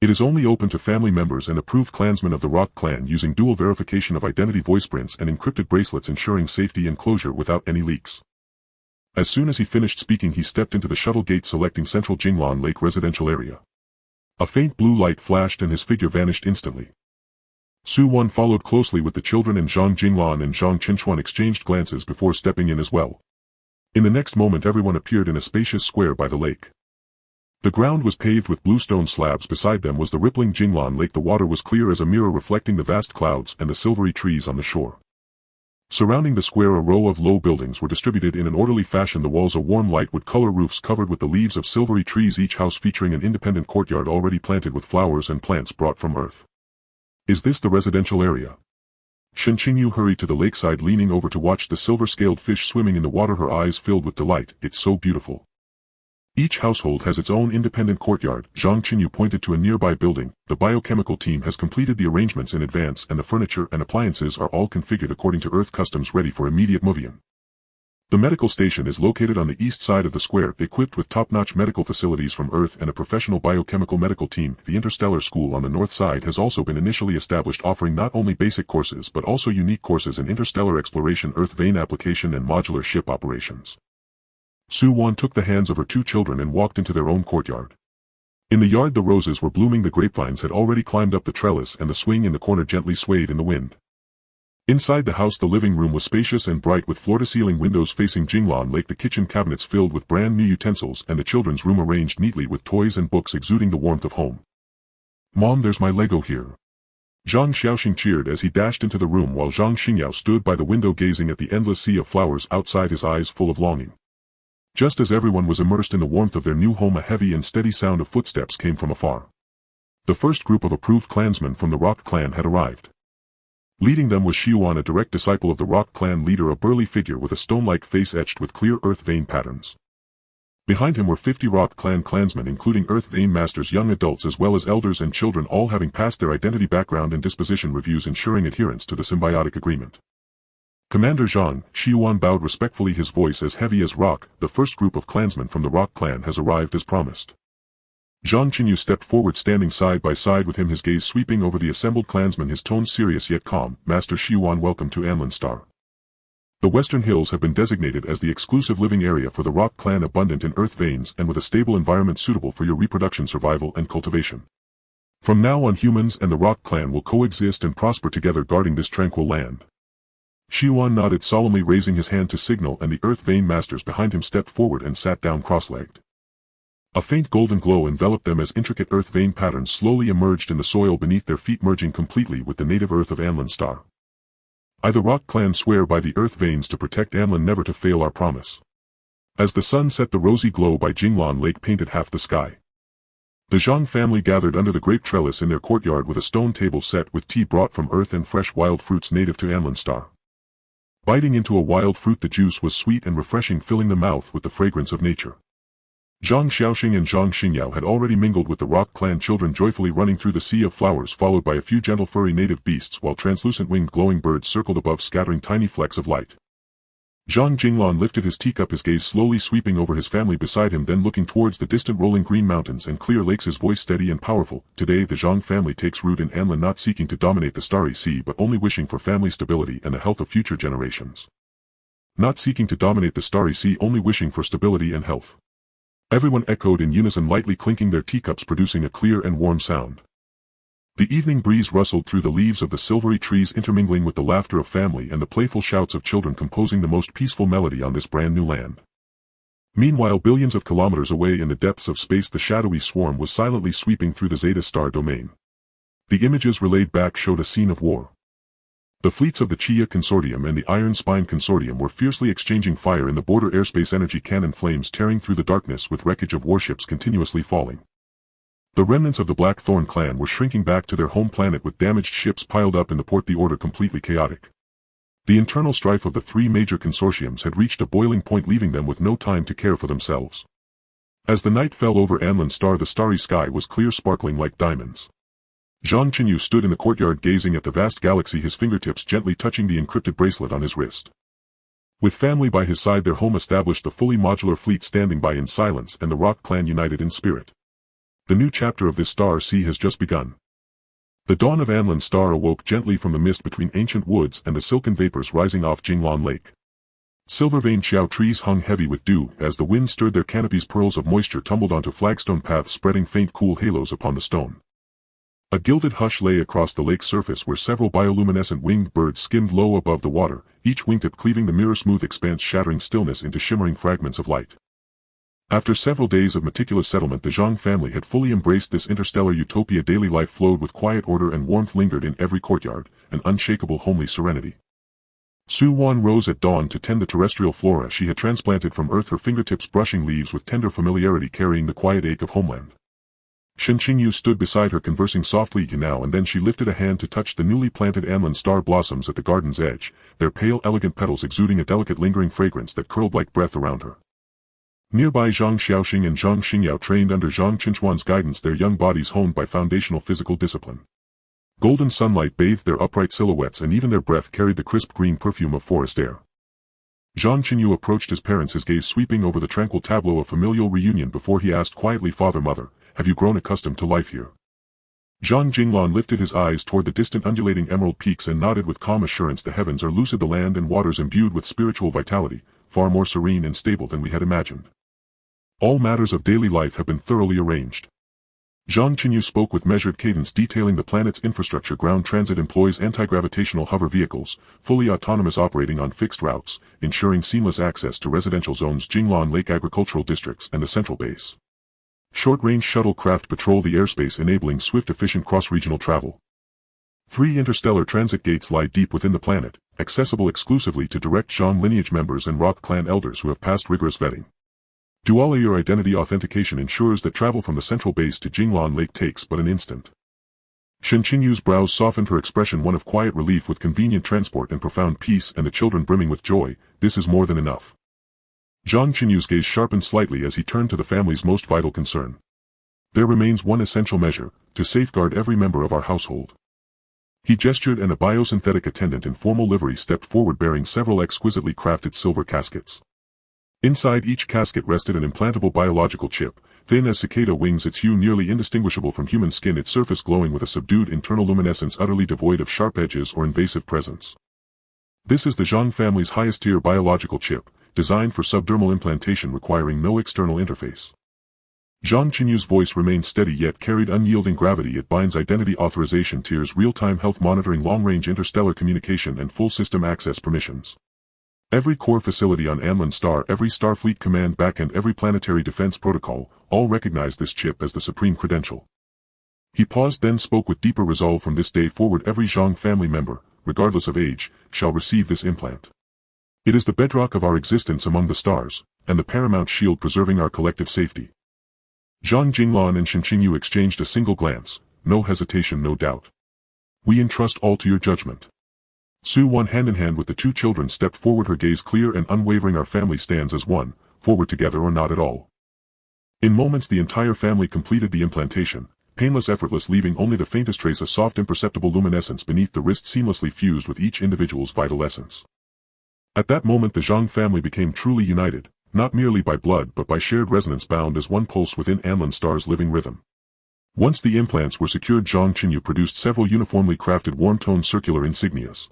It is only open to family members and approved clansmen of the Rock clan, using dual verification of identity voiceprints and encrypted bracelets, ensuring safety and closure without any leaks. As soon as he finished speaking, he stepped into the shuttle gate, selecting Central Jinglan Lake Residential Area. A faint blue light flashed and his figure vanished instantly. Su Wan followed closely with the children, and Zhang Jinglan and Zhang Chenyu exchanged glances before stepping in as well. In the next moment everyone appeared in a spacious square by the lake. The ground was paved with bluestone slabs. Beside them was the rippling Jinglan Lake. The water was clear as a mirror, reflecting the vast clouds and the silvery trees on the shore. Surrounding the square a row of low buildings were distributed in an orderly fashion. The walls are warm light wood color, roofs covered with the leaves of silvery trees, each house featuring an independent courtyard already planted with flowers and plants brought from Earth. Is this the residential area? Zhang Chenyu hurried to the lakeside, leaning over to watch the silver-scaled fish swimming in the water, her eyes filled with delight. It's so beautiful. Each household has its own independent courtyard. Zhang Chenyu pointed to a nearby building. The biochemical team has completed the arrangements in advance, and the furniture and appliances are all configured according to Earth customs, ready for immediate moving. The medical station is located on the east side of the square, equipped with top-notch medical facilities from Earth and a professional biochemical medical team. The Interstellar School on the north side has also been initially established, offering not only basic courses but also unique courses in interstellar exploration, Earth vein application and modular ship operations. Su Wan took the hands of her 2 children and walked into their own courtyard. In the yard the roses were blooming, the grapevines had already climbed up the trellis, and the swing in the corner gently swayed in the wind. Inside the house the living room was spacious and bright, with floor-to-ceiling windows facing Jinglan Lake, the kitchen cabinets filled with brand new utensils, and the children's room arranged neatly with toys and books exuding the warmth of home. "Mom, there's my Lego here." Zhang Xiaoxing cheered as he dashed into the room, while Zhang Xingyao stood by the window gazing at the endless sea of flowers outside, his eyes full of longing. Just as everyone was immersed in the warmth of their new home, a heavy and steady sound of footsteps came from afar. The first group of approved clansmen from the Rock clan had arrived. Leading them was Xiuan, a direct disciple of the Rock clan leader, a burly figure with a stone-like face etched with clear earth vein patterns. Behind him were 50 Rock clan clansmen, including earth vein masters, young adults as well as elders and children, all having passed their identity, background and disposition reviews, ensuring adherence to the symbiotic agreement. "Commander Zhang," Xiuan bowed respectfully, his voice as heavy as rock. "The first group of clansmen from the Rock clan has arrived as promised." Zhang Chenyu stepped forward, standing side by side with him, his gaze sweeping over the assembled clansmen, his tone serious yet calm. "Master Xiuan, welcome to Anlin Star. The Western Hills have been designated as the exclusive living area for the Rock clan, abundant in earth veins and with a stable environment suitable for your reproduction, survival and cultivation. From now on humans and the Rock clan will coexist and prosper together, guarding this tranquil land." Xiuan nodded solemnly, raising his hand to signal, and the earth vein masters behind him stepped forward and sat down cross-legged. A faint golden glow enveloped them as intricate earth vein patterns slowly emerged in the soil beneath their feet, merging completely with the native earth of Anlin Star. "I, the Rock clan, swear by the earth veins to protect Anlin, never to fail our promise." As the sun set, the rosy glow by Jinglan Lake painted half the sky. The Zhang family gathered under the grape trellis in their courtyard, with a stone table set with tea brought from Earth and fresh wild fruits native to Anlin Star. Biting into a wild fruit, the juice was sweet and refreshing, filling the mouth with the fragrance of nature. Zhang Xiaoxing and Zhang Xingyao had already mingled with the Rock clan children, joyfully running through the sea of flowers, followed by a few gentle furry native beasts, while translucent winged glowing birds circled above, scattering tiny flecks of light. Zhang Jinglan lifted his teacup, his gaze slowly sweeping over his family beside him, then looking towards the distant rolling green mountains and clear lakes, his voice steady and powerful. Today the Zhang family takes root in Anlin, not seeking to dominate the Starry Sea but only wishing for family stability and the health of future generations. Not seeking to dominate the Starry Sea, only wishing for stability and health. Everyone echoed in unison, lightly clinking their teacups, producing a clear and warm sound. The evening breeze rustled through the leaves of the silvery trees, intermingling with the laughter of family and the playful shouts of children, composing the most peaceful melody on this brand new land. Meanwhile, billions of kilometers away in the depths of space, the shadowy swarm was silently sweeping through the Zeta Star domain. The images relayed back showed a scene of war. The fleets of the Chia Consortium and the Iron Spine Consortium were fiercely exchanging fire in the border airspace, energy cannon flames tearing through the darkness with wreckage of warships continuously falling. The remnants of the Blackthorn clan were shrinking back to their home planet with damaged ships piled up in the port, the order completely chaotic. The internal strife of the three major consortiums had reached a boiling point, leaving them with no time to care for themselves. As the night fell over Anlin Star, the starry sky was clear, sparkling like diamonds. Zhang Chenyu stood in the courtyard gazing at the vast galaxy, his fingertips gently touching the encrypted bracelet on his wrist. With family by his side, their home established, the fully modular fleet standing by in silence, and the Rock clan united in spirit. The new chapter of this star sea has just begun. The dawn of Anlin Star awoke gently from the mist between ancient woods and the silken vapors rising off Jinglan Lake. Silver-veined xiao trees hung heavy with dew as the wind stirred their canopies. Pearls of moisture tumbled onto flagstone paths, spreading faint cool halos upon the stone. A gilded hush lay across the lake's surface, where several bioluminescent winged birds skimmed low above the water, each wingtip cleaving the mirror-smooth expanse, shattering stillness into shimmering fragments of light. After several days of meticulous settlement, the Zhang family had fully embraced this interstellar utopia. Daily life flowed with quiet order, and warmth lingered in every courtyard, an unshakable homely serenity. Su Wan rose at dawn to tend the terrestrial flora she had transplanted from Earth, her fingertips brushing leaves with tender familiarity, carrying the quiet ache of homeland. Zhang Chenyu stood beside her, conversing softly. Now and then she lifted a hand to touch the newly planted Anlin Star blossoms at the garden's edge, their pale, elegant petals exuding a delicate, lingering fragrance that curled like breath around her. Nearby, Zhang Xiaoxing and Zhang Xingyao trained under Zhang Chenchuan's guidance, their young bodies honed by foundational physical discipline. Golden sunlight bathed their upright silhouettes, and even their breath carried the crisp green perfume of forest air. Zhang Chenyu approached his parents, his gaze sweeping over the tranquil tableau of familial reunion before he asked quietly, "Father, Mother, have you grown accustomed to life here?" Zhang Jinglan lifted his eyes toward the distant undulating emerald peaks and nodded with calm assurance. "The heavens are lucid, the land and waters imbued with spiritual vitality, far more serene and stable than we had imagined. All matters of daily life have been thoroughly arranged." Zhang Chenyu spoke with measured cadence, detailing the planet's infrastructure. Ground transit employs anti-gravitational hover vehicles, fully autonomous, operating on fixed routes, ensuring seamless access to residential zones, Jinglan Lake agricultural districts, and the central base. Short-range shuttle craft patrol the airspace, enabling swift, efficient cross-regional travel. 3 interstellar transit gates lie deep within the planet, accessible exclusively to direct Zhang lineage members and Rock clan elders who have passed rigorous vetting. Dual-layer identity authentication ensures that travel from the central base to Jinglan Lake takes but an instant. Zhang Chenyu's brows softened, her expression one of quiet relief. With convenient transport and profound peace and the children brimming with joy, this is more than enough. Zhang Chenyu's gaze sharpened slightly as he turned to the family's most vital concern. "There remains one essential measure, to safeguard every member of our household." He gestured, and a biosynthetic attendant in formal livery stepped forward, bearing several exquisitely crafted silver caskets. Inside each casket rested an implantable biological chip, thin as cicada wings, its hue nearly indistinguishable from human skin, its surface glowing with a subdued internal luminescence utterly devoid of sharp edges or invasive presence. This is the Zhang family's highest-tier biological chip, designed for subdermal implantation requiring no external interface. Zhang Chenyu's voice remained steady yet carried unyielding gravity. "It binds identity authorization tiers, real-time health monitoring, long-range interstellar communication, and full system access permissions. Every core facility on Anlin Star, every Starfleet command backend, every planetary defense protocol, all recognize this chip as the supreme credential." He paused, then spoke with deeper resolve. "From this day forward, every Zhang family member, regardless of age, shall receive this implant. It is the bedrock of our existence among the stars, and the paramount shield preserving our collective safety." Zhang Jinglan and Zhang Chenyu exchanged a single glance, no hesitation, no doubt. "We entrust all to your judgment." Su Wan, hand in hand with the 2 children, stepped forward, her gaze clear and unwavering. "Our family stands as one, forward together or not at all." In moments the entire family completed the implantation, painless, effortless, leaving only the faintest trace, a soft imperceptible luminescence beneath the wrist, seamlessly fused with each individual's vital essence. At that moment the Zhang family became truly united, not merely by blood but by shared resonance bound as one pulse within Anlin Star's living rhythm. Once the implants were secured, Zhang Chenyu produced several uniformly crafted warm-toned circular insignias.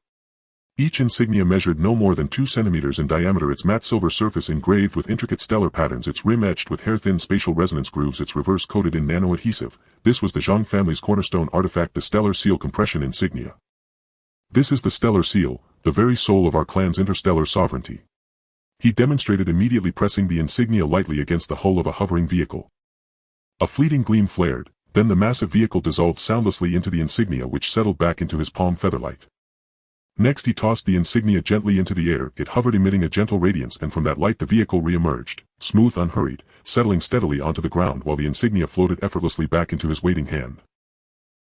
Each insignia measured no more than 2 centimeters in diameter, its matte silver surface engraved with intricate stellar patterns, its rim etched with hair-thin spatial resonance grooves, its reverse coated in nano-adhesive. This was the Zhang family's cornerstone artifact, the Stellar Seal Compression Insignia. This is the Stellar Seal, the very soul of our clan's interstellar sovereignty. He demonstrated, immediately pressing the insignia lightly against the hull of a hovering vehicle. A fleeting gleam flared, then the massive vehicle dissolved soundlessly into the insignia, which settled back into his palm featherlight. Next he tossed the insignia gently into the air. It hovered, emitting a gentle radiance, and from that light the vehicle re-emerged, smooth, unhurried, settling steadily onto the ground while the insignia floated effortlessly back into his waiting hand.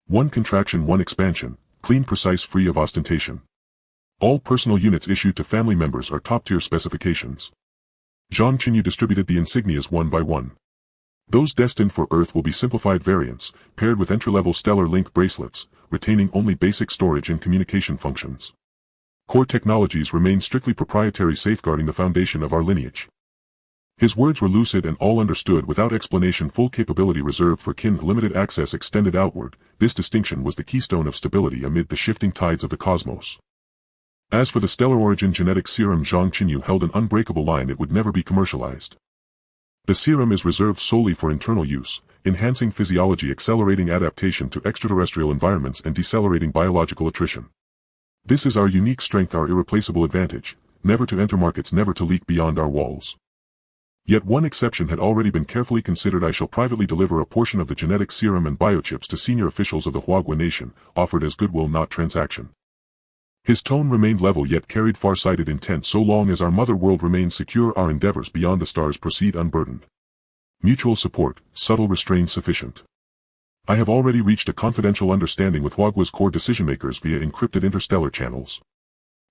One contraction, one expansion, clean, precise, free of ostentation. All personal units issued to family members are top-tier specifications. Zhang Chenyu distributed the insignias one by one. Those destined for Earth will be simplified variants, paired with entry-level stellar link bracelets, retaining only basic storage and communication functions. Core technologies remain strictly proprietary, safeguarding the foundation of our lineage. His words were lucid and all understood without explanation. Full capability reserved for kin, limited access extended outward. This distinction was the keystone of stability amid the shifting tides of the cosmos. As for the stellar origin genetic serum, Zhang Chenyu held an unbreakable line: it would never be commercialized. The serum is reserved solely for internal use, enhancing physiology, accelerating adaptation to extraterrestrial environments, and decelerating biological attrition. This is our unique strength, our irreplaceable advantage: never to enter markets, never to leak beyond our walls. Yet one exception had already been carefully considered. I shall privately deliver a portion of the genetic serum and biochips to senior officials of the Huagua nation, offered as goodwill, not transaction. His tone remained level yet carried far-sighted intent. So long as our mother world remains secure, our endeavors beyond the stars proceed unburdened. Mutual support, subtle restraint sufficient. I have already reached a confidential understanding with Huagua's core decision-makers via encrypted interstellar channels.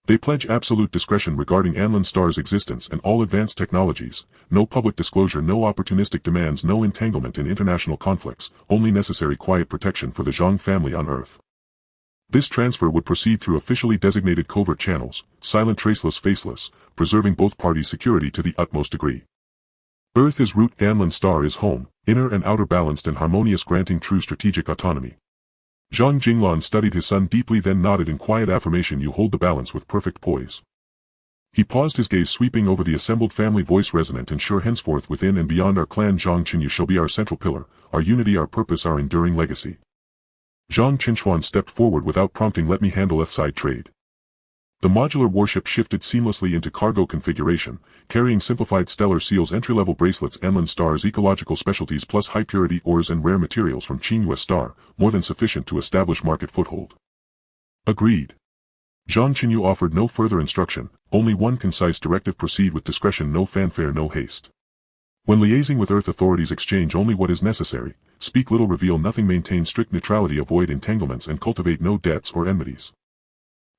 They pledge absolute discretion regarding Anlin Star's existence and all advanced technologies, no public disclosure, no opportunistic demands, no entanglement in international conflicts, only necessary quiet protection for the Zhang family on Earth. This transfer would proceed through officially designated covert channels, silent, traceless, faceless, preserving both parties' security to the utmost degree. Earth is root, Anlin Star is home, inner and outer balanced and harmonious, granting true strategic autonomy. Zhang Jinglan studied his son deeply, then nodded in quiet affirmation. You hold the balance with perfect poise. He paused, his gaze sweeping over the assembled family, voice resonant and sure. Henceforth within and beyond our clan, Zhang Chenyu shall be our central pillar, our unity, our purpose, our enduring legacy. Zhang Chenchuan stepped forward without prompting. Let me handle Earthside trade. The modular warship shifted seamlessly into cargo configuration, carrying simplified stellar seals, entry-level bracelets, Anlin Star's ecological specialties, plus high-purity ores and rare materials from Chenyu Star, more than sufficient to establish market foothold. Agreed. Zhang Chenyu offered no further instruction, only one concise directive: proceed with discretion, no fanfare, no haste. When liaising with Earth authorities, exchange only what is necessary, speak little, reveal nothing, maintain strict neutrality, avoid entanglements, and cultivate no debts or enmities.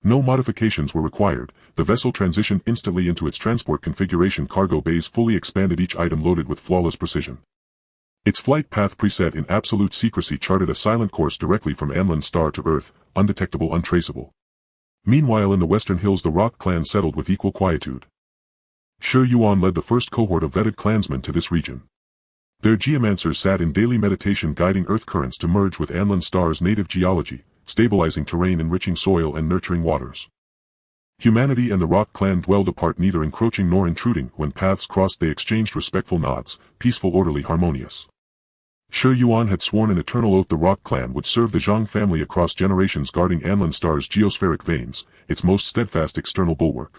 No modifications were required. The vessel transitioned instantly into its transport configuration, cargo bays fully expanded, each item loaded with flawless precision. Its flight path, preset in absolute secrecy, charted a silent course directly from Anlin Star to Earth, undetectable, untraceable. Meanwhile in the western hills the Rock clan settled with equal quietude. Shi Yuan led the first cohort of vetted clansmen to this region. Their geomancers sat in daily meditation, guiding earth currents to merge with Anlin Star's native geology, stabilizing terrain, enriching soil, and nurturing waters. Humanity and the Rock clan dwelled apart, neither encroaching nor intruding. When paths crossed they exchanged respectful nods, peaceful, orderly, harmonious. Shi Yuan had sworn an eternal oath the Rock clan would serve the Zhang family across generations, guarding Anlin Star's geospheric veins, its most steadfast external bulwark.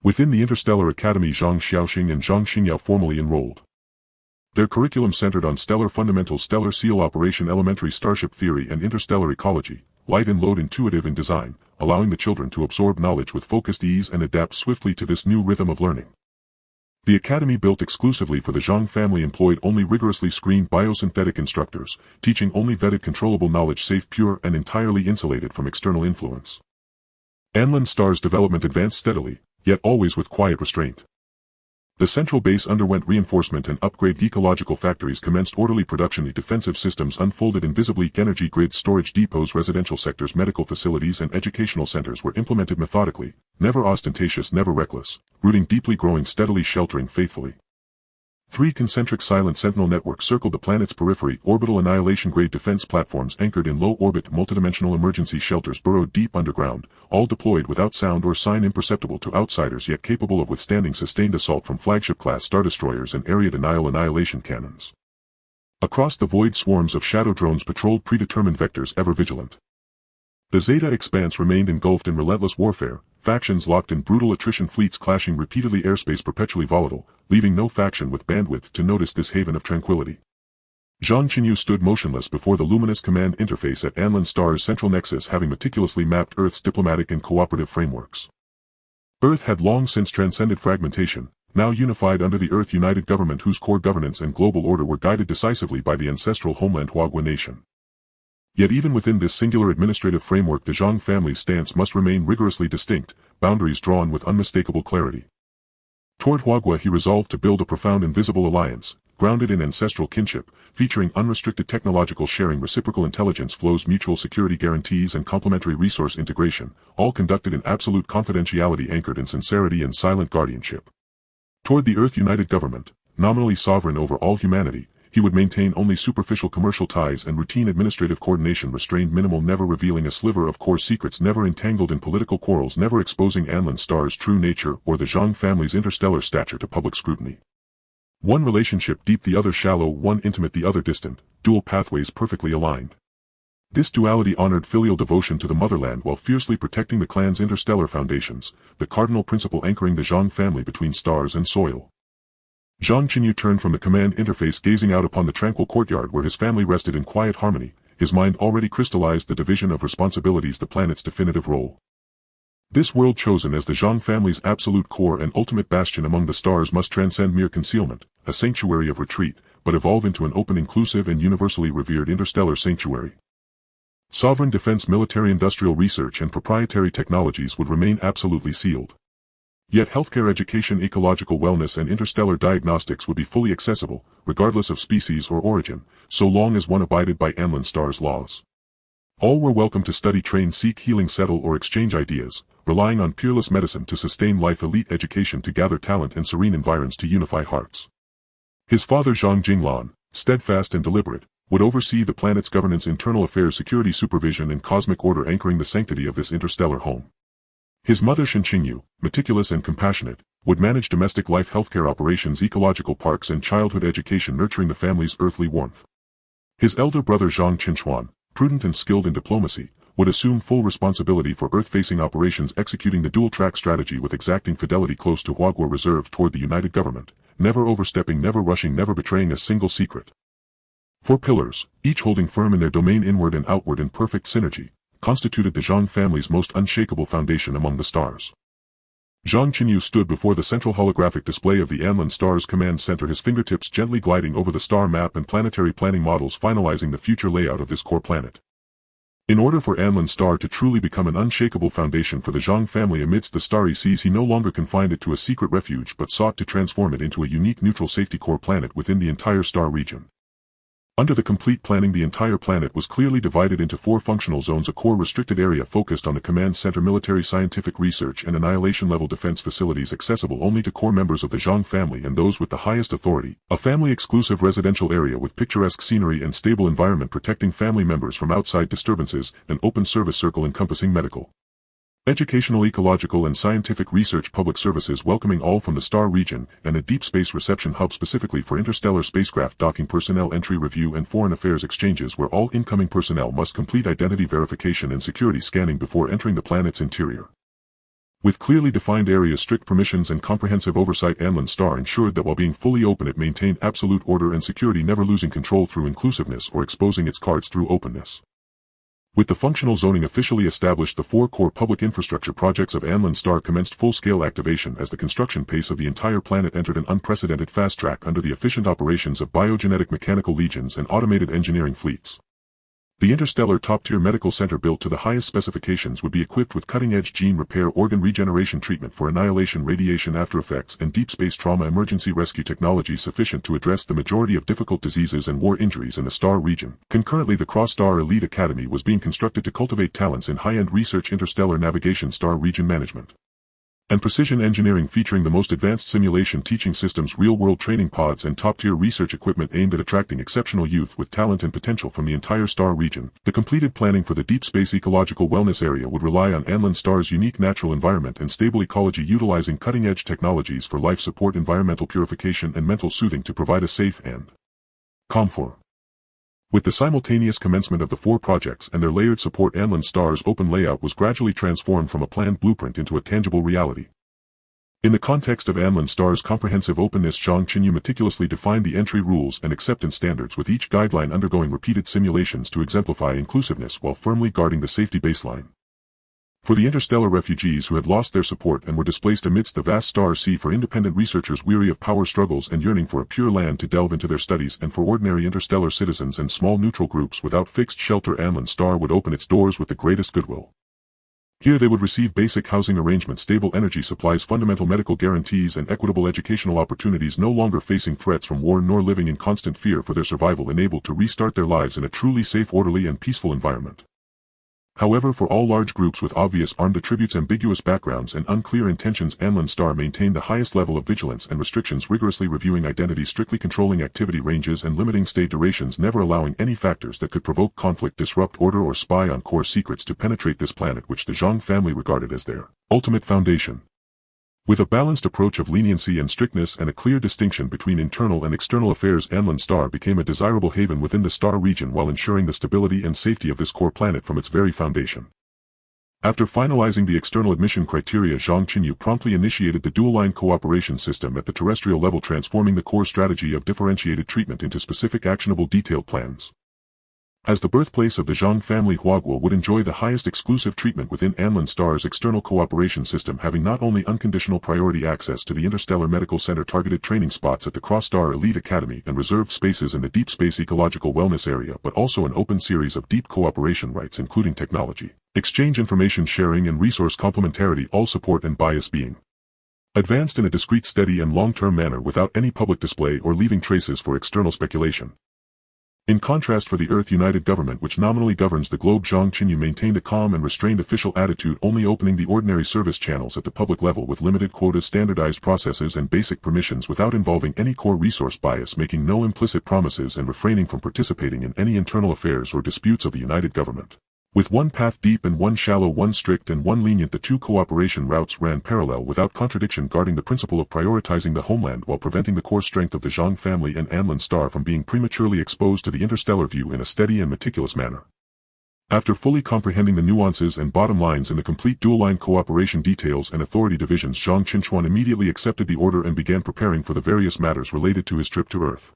Within the Interstellar Academy, Zhang Xiaoxing and Zhang Xingyao formally enrolled. Their curriculum centered on stellar fundamentals, stellar seal operation, elementary starship theory, and interstellar ecology, light and load, intuitive in design, allowing the children to absorb knowledge with focused ease and adapt swiftly to this new rhythm of learning. The academy, built exclusively for the Zhang family, employed only rigorously screened biosynthetic instructors, teaching only vetted controllable knowledge, safe, pure, and entirely insulated from external influence. Anlin Star's development advanced steadily, yet always with quiet restraint. The central base underwent reinforcement and upgrade. Ecological factories commenced orderly production. The defensive systems unfolded invisibly. Energy grids, storage depots, residential sectors, medical facilities and educational centers were implemented methodically, never ostentatious, never reckless, rooting deeply, growing steadily, sheltering faithfully. 3 concentric silent sentinel networks circled the planet's periphery. Orbital annihilation-grade defense platforms anchored in low-orbit multidimensional emergency shelters burrowed deep underground, all deployed without sound or sign, imperceptible to outsiders yet capable of withstanding sustained assault from flagship-class star destroyers and area denial annihilation cannons. Across the void, swarms of shadow drones patrolled predetermined vectors, ever vigilant. The Zeta Expanse remained engulfed in relentless warfare, factions locked in brutal attrition, fleets clashing repeatedly, airspace perpetually volatile, leaving no faction with bandwidth to notice this haven of tranquility. Zhang Chenyu stood motionless before the luminous command interface at Anlin Star's central nexus, having meticulously mapped Earth's diplomatic and cooperative frameworks. Earth had long since transcended fragmentation, now unified under the Earth United Government, whose core governance and global order were guided decisively by the ancestral homeland Huagua nation. Yet even within this singular administrative framework, the Zhang family's stance must remain rigorously distinct, boundaries drawn with unmistakable clarity. Toward Huagua he resolved to build a profound invisible alliance, grounded in ancestral kinship, featuring unrestricted technological sharing, reciprocal intelligence flows, mutual security guarantees and complementary resource integration, all conducted in absolute confidentiality anchored in sincerity and silent guardianship. Toward the Earth United Government, nominally sovereign over all humanity, he would maintain only superficial commercial ties and routine administrative coordination, restrained, minimal, never revealing a sliver of core secrets, never entangled in political quarrels, never exposing Anlin Star's true nature or the Zhang family's interstellar stature to public scrutiny. One relationship deep, the other shallow, one intimate, the other distant, dual pathways perfectly aligned. This duality honored filial devotion to the motherland while fiercely protecting the clan's interstellar foundations, the cardinal principle anchoring the Zhang family between stars and soil. Zhang Chenyu turned from the command interface, gazing out upon the tranquil courtyard where his family rested in quiet harmony, his mind already crystallized the division of responsibilities, the planet's definitive role. This world chosen as the Zhang family's absolute core and ultimate bastion among the stars must transcend mere concealment, a sanctuary of retreat, but evolve into an open, inclusive and universally revered interstellar sanctuary. Sovereign defense, military, industrial research and proprietary technologies would remain absolutely sealed. Yet healthcare, education, ecological wellness and interstellar diagnostics would be fully accessible, regardless of species or origin, so long as one abided by Anlin Star's laws. All were welcome to study, train, seek healing, settle or exchange ideas, relying on peerless medicine to sustain life, elite education to gather talent and serene environs to unify hearts. His father Zhang Jinglan, steadfast and deliberate, would oversee the planet's governance, internal affairs, security, supervision and cosmic order, anchoring the sanctity of this interstellar home. His mother Zhang Chenyu, meticulous and compassionate, would manage domestic life, healthcare operations, ecological parks and childhood education, nurturing the family's earthly warmth. His elder brother Zhang Chenyu, prudent and skilled in diplomacy, would assume full responsibility for Earth-facing operations, executing the dual-track strategy with exacting fidelity, close to Huagua, reserved toward the United Government, never overstepping, never rushing, never betraying a single secret. 4 pillars, each holding firm in their domain, inward and outward in perfect synergy, constituted the Zhang family's most unshakable foundation among the stars. Zhang Chenyu stood before the central holographic display of the Anlin Star's command center, his fingertips gently gliding over the star map and planetary planning models, finalizing the future layout of this core planet. In order for Anlin Star to truly become an unshakable foundation for the Zhang family amidst the starry seas, he no longer confined it to a secret refuge but sought to transform it into a unique neutral safety core planet within the entire star region. Under the complete planning, the entire planet was clearly divided into 4 functional zones: a core restricted area focused on the command center, military, scientific research and annihilation-level defense facilities accessible only to core members of the Zhang family and those with the highest authority, a family-exclusive residential area with picturesque scenery and stable environment protecting family members from outside disturbances, an open service circle encompassing medical, educational, ecological and scientific research, public services welcoming all from the star region, and a deep space reception hub specifically for interstellar spacecraft docking, personnel entry, review and foreign affairs exchanges, where all incoming personnel must complete identity verification and security scanning before entering the planet's interior. With clearly defined areas, strict permissions and comprehensive oversight, Anlin Star ensured that while being fully open it maintained absolute order and security, never losing control through inclusiveness or exposing its cards through openness. With the functional zoning officially established, the 4 core public infrastructure projects of Anlin Star commenced full-scale activation as the construction pace of the entire planet entered an unprecedented fast track under the efficient operations of biogenetic mechanical legions and automated engineering fleets. The Interstellar top-tier medical center built to the highest specifications would be equipped with cutting-edge gene repair organ regeneration treatment for annihilation radiation aftereffects and deep space trauma emergency rescue technology sufficient to address the majority of difficult diseases and war injuries in the star region. Concurrently, the Cross-Star Elite Academy was being constructed to cultivate talents in high-end research, interstellar navigation, star region management, and precision engineering, featuring the most advanced simulation teaching systems, real-world training pods, and top-tier research equipment aimed at attracting exceptional youth with talent and potential from the entire star region. The completed planning for the deep space ecological wellness area would rely on Anlin Star's unique natural environment and stable ecology, utilizing cutting-edge technologies for life support, environmental purification, and mental soothing to provide a safe and comfort. With the simultaneous commencement of the 4 projects and their layered support, Anlin Star's open layout was gradually transformed from a planned blueprint into a tangible reality. In the context of Anlin Star's comprehensive openness, Zhang Chenyu meticulously defined the entry rules and acceptance standards, with each guideline undergoing repeated simulations to exemplify inclusiveness while firmly guarding the safety baseline. For the interstellar refugees who had lost their support and were displaced amidst the vast star sea, for independent researchers weary of power struggles and yearning for a pure land to delve into their studies, and for ordinary interstellar citizens and small neutral groups without fixed shelter, Anlin Star would open its doors with the greatest goodwill. Here they would receive basic housing arrangements, stable energy supplies, fundamental medical guarantees, and equitable educational opportunities, no longer facing threats from war nor living in constant fear for their survival, enabled to restart their lives in a truly safe, orderly, and peaceful environment. However, for all large groups with obvious armed attributes, ambiguous backgrounds, and unclear intentions, Anlin Star maintained the highest level of vigilance and restrictions, rigorously reviewing identity, strictly controlling activity ranges, and limiting stay durations, never allowing any factors that could provoke conflict, disrupt order, or spy on core secrets to penetrate this planet, which the Zhang family regarded as their ultimate foundation. With a balanced approach of leniency and strictness and a clear distinction between internal and external affairs, Anlin Star became a desirable haven within the star region while ensuring the stability and safety of this core planet from its very foundation. After finalizing the external admission criteria, Zhang Chenyu promptly initiated the dual-line cooperation system at the terrestrial level, transforming the core strategy of differentiated treatment into specific, actionable, detailed plans. As the birthplace of the Zhang family, Huaguo would enjoy the highest exclusive treatment within Anlin Star's external cooperation system, having not only unconditional priority access to the Interstellar Medical Center, targeted training spots at the Cross-Star Elite Academy, and reserved spaces in the Deep Space Ecological Wellness Area, but also an open series of deep cooperation rights, including technology exchange, information sharing, and resource complementarity, all support and bias being advanced in a discreet, steady, and long-term manner without any public display or leaving traces for external speculation. In contrast, for the Earth United Government, which nominally governs the globe, Zhang Chenyu maintained a calm and restrained official attitude, only opening the ordinary service channels at the public level with limited quotas, standardized processes, and basic permissions without involving any core resource bias, making no implicit promises, and refraining from participating in any internal affairs or disputes of the United Government. With one path deep and one shallow, one strict and one lenient, the 2 cooperation routes ran parallel without contradiction, guarding the principle of prioritizing the homeland while preventing the core strength of the Zhang family and Anlin Star from being prematurely exposed to the interstellar view in a steady and meticulous manner. After fully comprehending the nuances and bottom lines in the complete dual-line cooperation details and authority divisions, Zhang Chenyu immediately accepted the order and began preparing for the various matters related to his trip to Earth.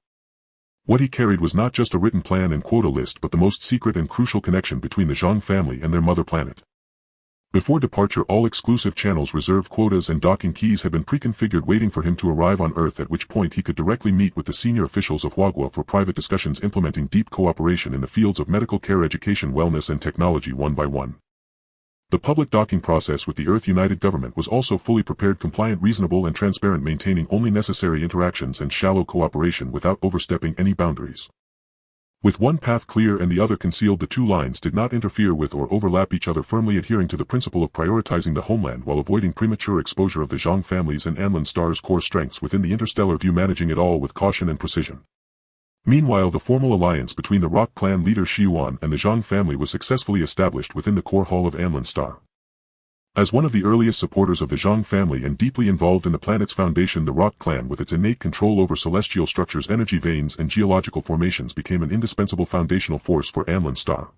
What he carried was not just a written plan and quota list, but the most secret and crucial connection between the Zhang family and their mother planet. Before departure, all exclusive channels, reserved quotas, and docking keys had been pre-configured, waiting for him to arrive on Earth, at which point he could directly meet with the senior officials of Huaguo for private discussions implementing deep cooperation in the fields of medical care, education, wellness, and technology, one by one. The public docking process with the Earth United Government was also fully prepared, compliant, reasonable, and transparent, maintaining only necessary interactions and shallow cooperation without overstepping any boundaries. With one path clear and the other concealed, the 2 lines did not interfere with or overlap each other, firmly adhering to the principle of prioritizing the homeland while avoiding premature exposure of the Zhang family's and Anlin Star's core strengths within the interstellar view, managing it all with caution and precision. Meanwhile, the formal alliance between the Rock clan leader Shi Yuan and the Zhang family was successfully established within the core hall of Anlin Star. As one of the earliest supporters of the Zhang family and deeply involved in the planet's foundation, the Rock clan, with its innate control over celestial structures, energy veins, and geological formations, became an indispensable foundational force for Anlin Star.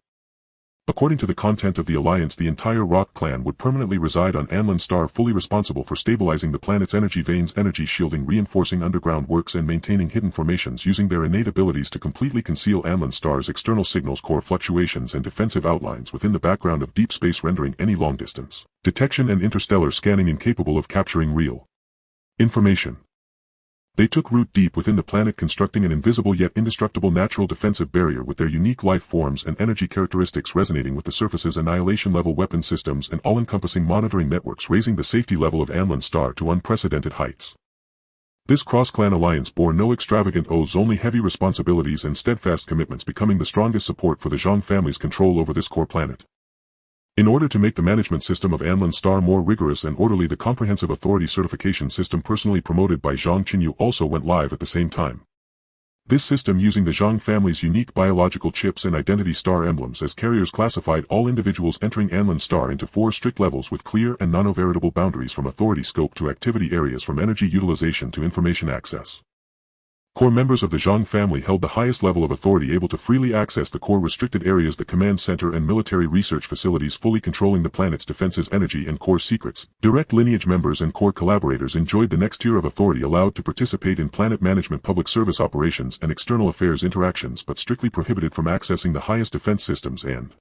According to the content of the alliance, the entire Rock clan would permanently reside on Anlin Star, fully responsible for stabilizing the planet's energy veins, energy shielding, reinforcing underground works, and maintaining hidden formations, using their innate abilities to completely conceal Anlin Star's external signals, core fluctuations, and defensive outlines within the background of deep space, rendering any long-distance detection and interstellar scanning incapable of capturing real information. They took root deep within the planet, constructing an invisible yet indestructible natural defensive barrier with their unique life forms and energy characteristics resonating with the surface's annihilation-level weapon systems and all-encompassing monitoring networks, raising the safety level of Anlin Star to unprecedented heights. This cross-clan alliance bore no extravagant oaths, only heavy responsibilities and steadfast commitments, becoming the strongest support for the Zhang family's control over this core planet. In order to make the management system of Anlin Star more rigorous and orderly, the Comprehensive Authority Certification System personally promoted by Zhang Chenyu also went live at the same time. This system, using the Zhang family's unique biological chips and identity star emblems as carriers, classified all individuals entering Anlin Star into 4 strict levels with clear and non-overridable boundaries, from authority scope to activity areas, from energy utilization to information access. Core members of the Zhang family held the highest level of authority, able to freely access the core restricted areas, the command center and military research facilities, fully controlling the planet's defenses, energy and core secrets. Direct lineage members and core collaborators enjoyed the next tier of authority, allowed to participate in planet management, public service operations and external affairs interactions, but strictly prohibited from accessing the highest defense systems and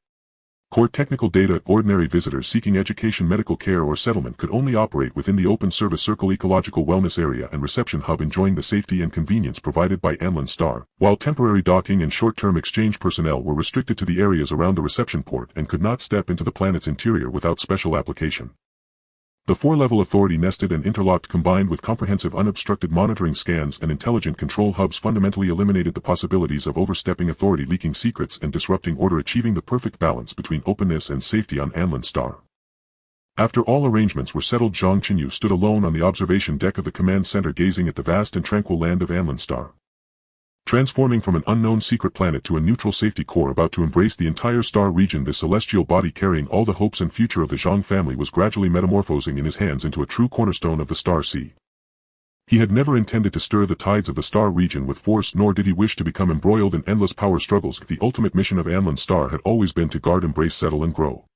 core technical data. Ordinary visitors seeking education, medical care or settlement could only operate within the open service circle, ecological wellness area and reception hub, enjoying the safety and convenience provided by Anlin Star, while temporary docking and short-term exchange personnel were restricted to the areas around the reception port and could not step into the planet's interior without special application. The 4-level authority nested and interlocked, combined with comprehensive unobstructed monitoring scans and intelligent control hubs, fundamentally eliminated the possibilities of overstepping authority, leaking secrets and disrupting order, achieving the perfect balance between openness and safety on Anlin Star. After all arrangements were settled, Zhang Chenyu stood alone on the observation deck of the command center, gazing at the vast and tranquil land of Anlin Star. Transforming from an unknown secret planet to a neutral safety core about to embrace the entire star region, this celestial body carrying all the hopes and future of the Zhang family was gradually metamorphosing in his hands into a true cornerstone of the Star Sea. He had never intended to stir the tides of the star region with force, nor did he wish to become embroiled in endless power struggles. The ultimate mission of Anlin Star had always been to guard, embrace, settle and grow.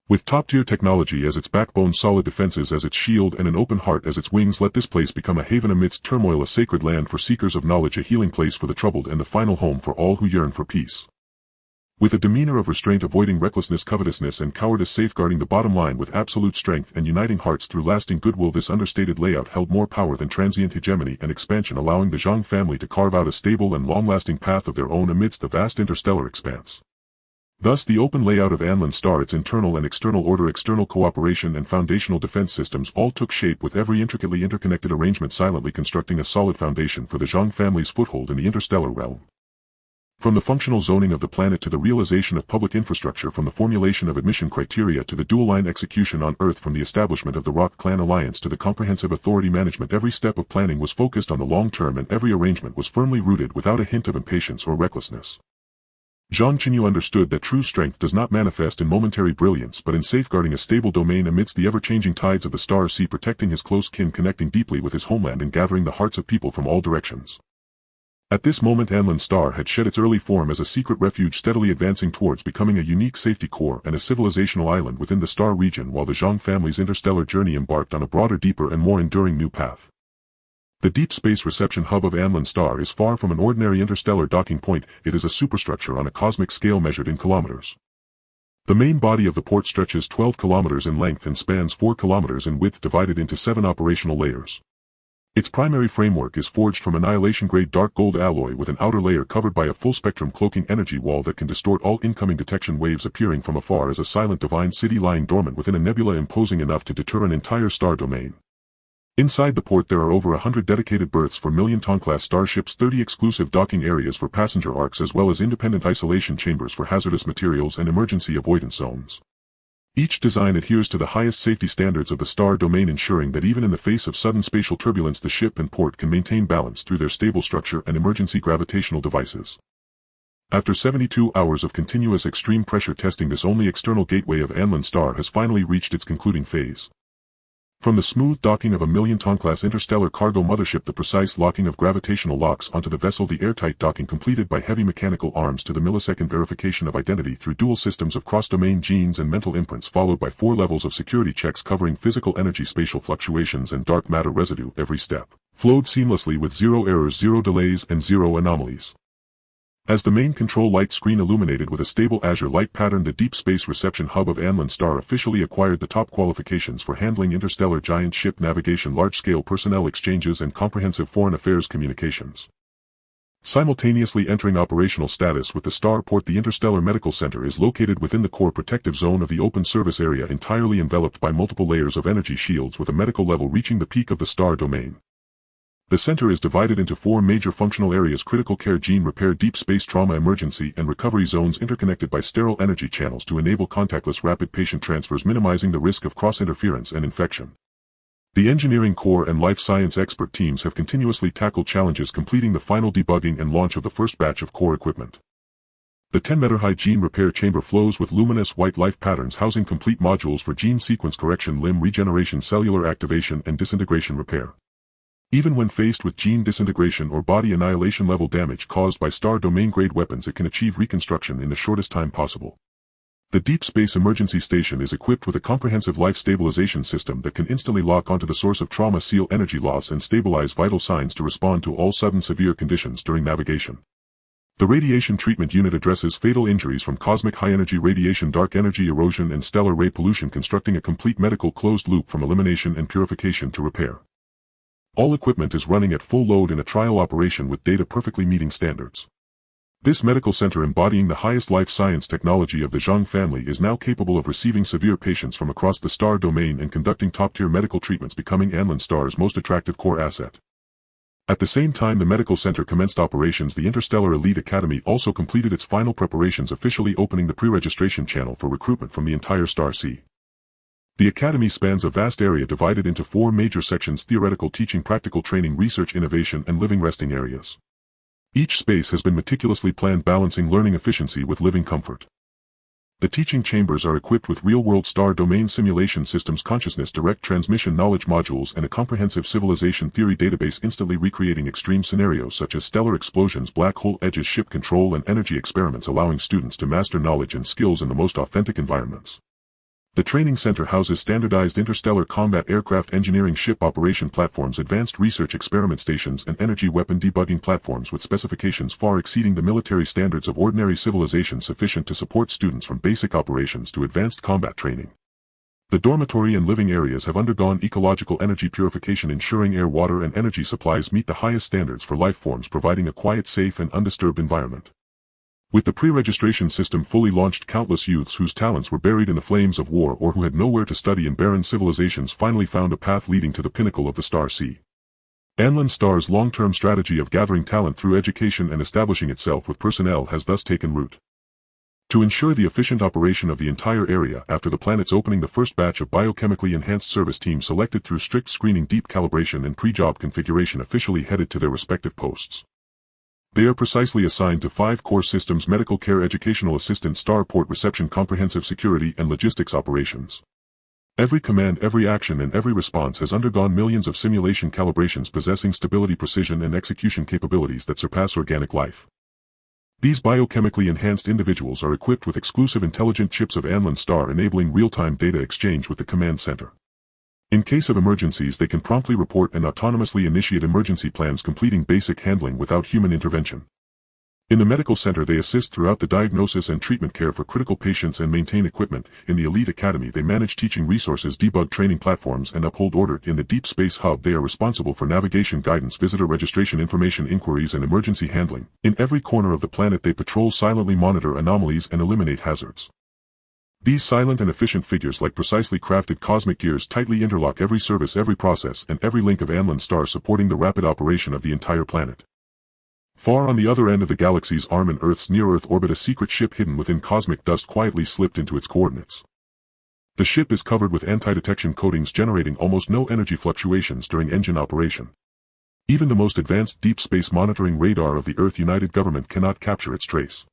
With top-tier technology as its backbone, solid defenses as its shield and an open heart as its wings, let this place become a haven amidst turmoil, a sacred land for seekers of knowledge, a healing place for the troubled and the final home for all who yearn for peace. With a demeanor of restraint, avoiding recklessness, covetousness and cowardice, safeguarding the bottom line with absolute strength and uniting hearts through lasting goodwill, this understated layout held more power than transient hegemony and expansion, allowing the Zhang family to carve out a stable and long-lasting path of their own amidst the vast interstellar expanse. Thus the open layout of Anlin Star, its internal and external order, external cooperation and foundational defense systems all took shape, with every intricately interconnected arrangement silently constructing a solid foundation for the Zhang family's foothold in the interstellar realm. From the functional zoning of the planet to the realization of public infrastructure, from the formulation of admission criteria to the dual-line execution on Earth, from the establishment of the Rock Clan Alliance to the comprehensive authority management, every step of planning was focused on the long term and every arrangement was firmly rooted without a hint of impatience or recklessness. Zhang Chenyu understood that true strength does not manifest in momentary brilliance but in safeguarding a stable domain amidst the ever-changing tides of the Star Sea, protecting his close kin, connecting deeply with his homeland and gathering the hearts of people from all directions. At this moment Anlin Star had shed its early form as a secret refuge, steadily advancing towards becoming a unique safety core and a civilizational island within the star region, while the Zhang family's interstellar journey embarked on a broader, deeper and more enduring new path. The Deep Space Reception Hub of Anlin Star is far from an ordinary interstellar docking point, it is a superstructure on a cosmic scale measured in kilometers. The main body of the port stretches 12 kilometers in length and spans 4 kilometers in width, divided into 7 operational layers. Its primary framework is forged from annihilation-grade dark gold alloy, with an outer layer covered by a full-spectrum cloaking energy wall that can distort all incoming detection waves, appearing from afar as a silent divine city lying dormant within a nebula imposing enough to deter an entire star domain. Inside the port there are over 100 dedicated berths for million-ton-class starships, 30 exclusive docking areas for passenger arcs, as well as independent isolation chambers for hazardous materials and emergency avoidance zones. Each design adheres to the highest safety standards of the star domain, ensuring that even in the face of sudden spatial turbulence the ship and port can maintain balance through their stable structure and emergency gravitational devices. After 72 hours of continuous extreme pressure testing, this only external gateway of Anlin Star has finally reached its concluding phase. From the smooth docking of a million-ton-class interstellar cargo mothership, the precise locking of gravitational locks onto the vessel, the airtight docking completed by heavy mechanical arms, to the millisecond verification of identity through dual systems of cross-domain genes and mental imprints, followed by 4 levels of security checks covering physical energy, spatial fluctuations and dark matter residue, every step flowed seamlessly with 0 errors, 0 delays and 0 anomalies. As the main control light screen illuminated with a stable azure light pattern, the Deep Space Reception Hub of Anlin Star officially acquired the top qualifications for handling interstellar giant ship navigation, large-scale personnel exchanges, and comprehensive foreign affairs communications. Simultaneously entering operational status with the starport, the Interstellar Medical Center is located within the core protective zone of the open service area, entirely enveloped by multiple layers of energy shields with a medical level reaching the peak of the star domain. The center is divided into 4 major functional areas: critical care, gene repair, deep space trauma, emergency and recovery zones, interconnected by sterile energy channels to enable contactless rapid patient transfers, minimizing the risk of cross-interference and infection. The engineering core and life science expert teams have continuously tackled challenges, completing the final debugging and launch of the first batch of core equipment. The 10-meter-high gene repair chamber flows with luminous white light patterns, housing complete modules for gene sequence correction, limb regeneration, cellular activation, and disintegration repair. Even when faced with gene disintegration or body annihilation level damage caused by star domain-grade weapons, it can achieve reconstruction in the shortest time possible. The Deep Space Emergency Station is equipped with a comprehensive life stabilization system that can instantly lock onto the source of trauma, seal energy loss, and stabilize vital signs to respond to all sudden severe conditions during navigation. The Radiation Treatment Unit addresses fatal injuries from cosmic high-energy radiation, dark energy erosion, and stellar ray pollution, constructing a complete medical closed loop from elimination and purification to repair. All equipment is running at full load in a trial operation with data perfectly meeting standards. This medical center, embodying the highest life science technology of the Zhang family, is now capable of receiving severe patients from across the star domain and conducting top-tier medical treatments, becoming Anlin Star's most attractive core asset. At the same time the medical center commenced operations, the Interstellar Elite Academy also completed its final preparations, officially opening the pre-registration channel for recruitment from the entire Star Sea. The Academy spans a vast area divided into 4 major sections: theoretical teaching, practical training, research innovation, and living resting areas. Each space has been meticulously planned, balancing learning efficiency with living comfort. The teaching chambers are equipped with real-world star domain simulation systems, consciousness direct transmission knowledge modules, and a comprehensive civilization theory database, instantly recreating extreme scenarios such as stellar explosions, black hole edges, ship control, and energy experiments, allowing students to master knowledge and skills in the most authentic environments. The training center houses standardized interstellar combat aircraft engineering, ship operation platforms, advanced research experiment stations, and energy weapon debugging platforms with specifications far exceeding the military standards of ordinary civilization, sufficient to support students from basic operations to advanced combat training. The dormitory and living areas have undergone ecological energy purification, ensuring air, water, and energy supplies meet the highest standards for life forms, providing a quiet, safe, and undisturbed environment. With the pre-registration system fully launched, countless youths whose talents were buried in the flames of war or who had nowhere to study in barren civilizations finally found a path leading to the pinnacle of the Star Sea. Anlin Star's long-term strategy of gathering talent through education and establishing itself with personnel has thus taken root. To ensure the efficient operation of the entire area after the planet's opening, the first batch of biochemically enhanced service teams, selected through strict screening, deep calibration, and pre-job configuration, officially headed to their respective posts. They are precisely assigned to 5 core systems: medical care, educational assistant, starport, reception, comprehensive security, and logistics operations. Every command, every action, and every response has undergone millions of simulation calibrations, possessing stability, precision, and execution capabilities that surpass organic life. These biochemically enhanced individuals are equipped with exclusive intelligent chips of Anlin Star, enabling real-time data exchange with the command center. In case of emergencies, they can promptly report and autonomously initiate emergency plans, completing basic handling without human intervention. In the medical center, they assist throughout the diagnosis and treatment care for critical patients and maintain equipment. In the Elite Academy, they manage teaching resources, debug training platforms, and uphold order. In the Deep Space Hub, they are responsible for navigation guidance, visitor registration, information inquiries, and emergency handling. In every corner of the planet, they patrol, silently monitor anomalies, and eliminate hazards. These silent and efficient figures, like precisely crafted cosmic gears, tightly interlock every service, every process, and every link of Anlin Star, supporting the rapid operation of the entire planet. Far on the other end of the galaxy's arm, in Earth's near-Earth orbit, a secret ship hidden within cosmic dust quietly slipped into its coordinates. The ship is covered with anti-detection coatings, generating almost no energy fluctuations during engine operation. Even the most advanced deep space monitoring radar of the Earth United Government cannot capture its trace.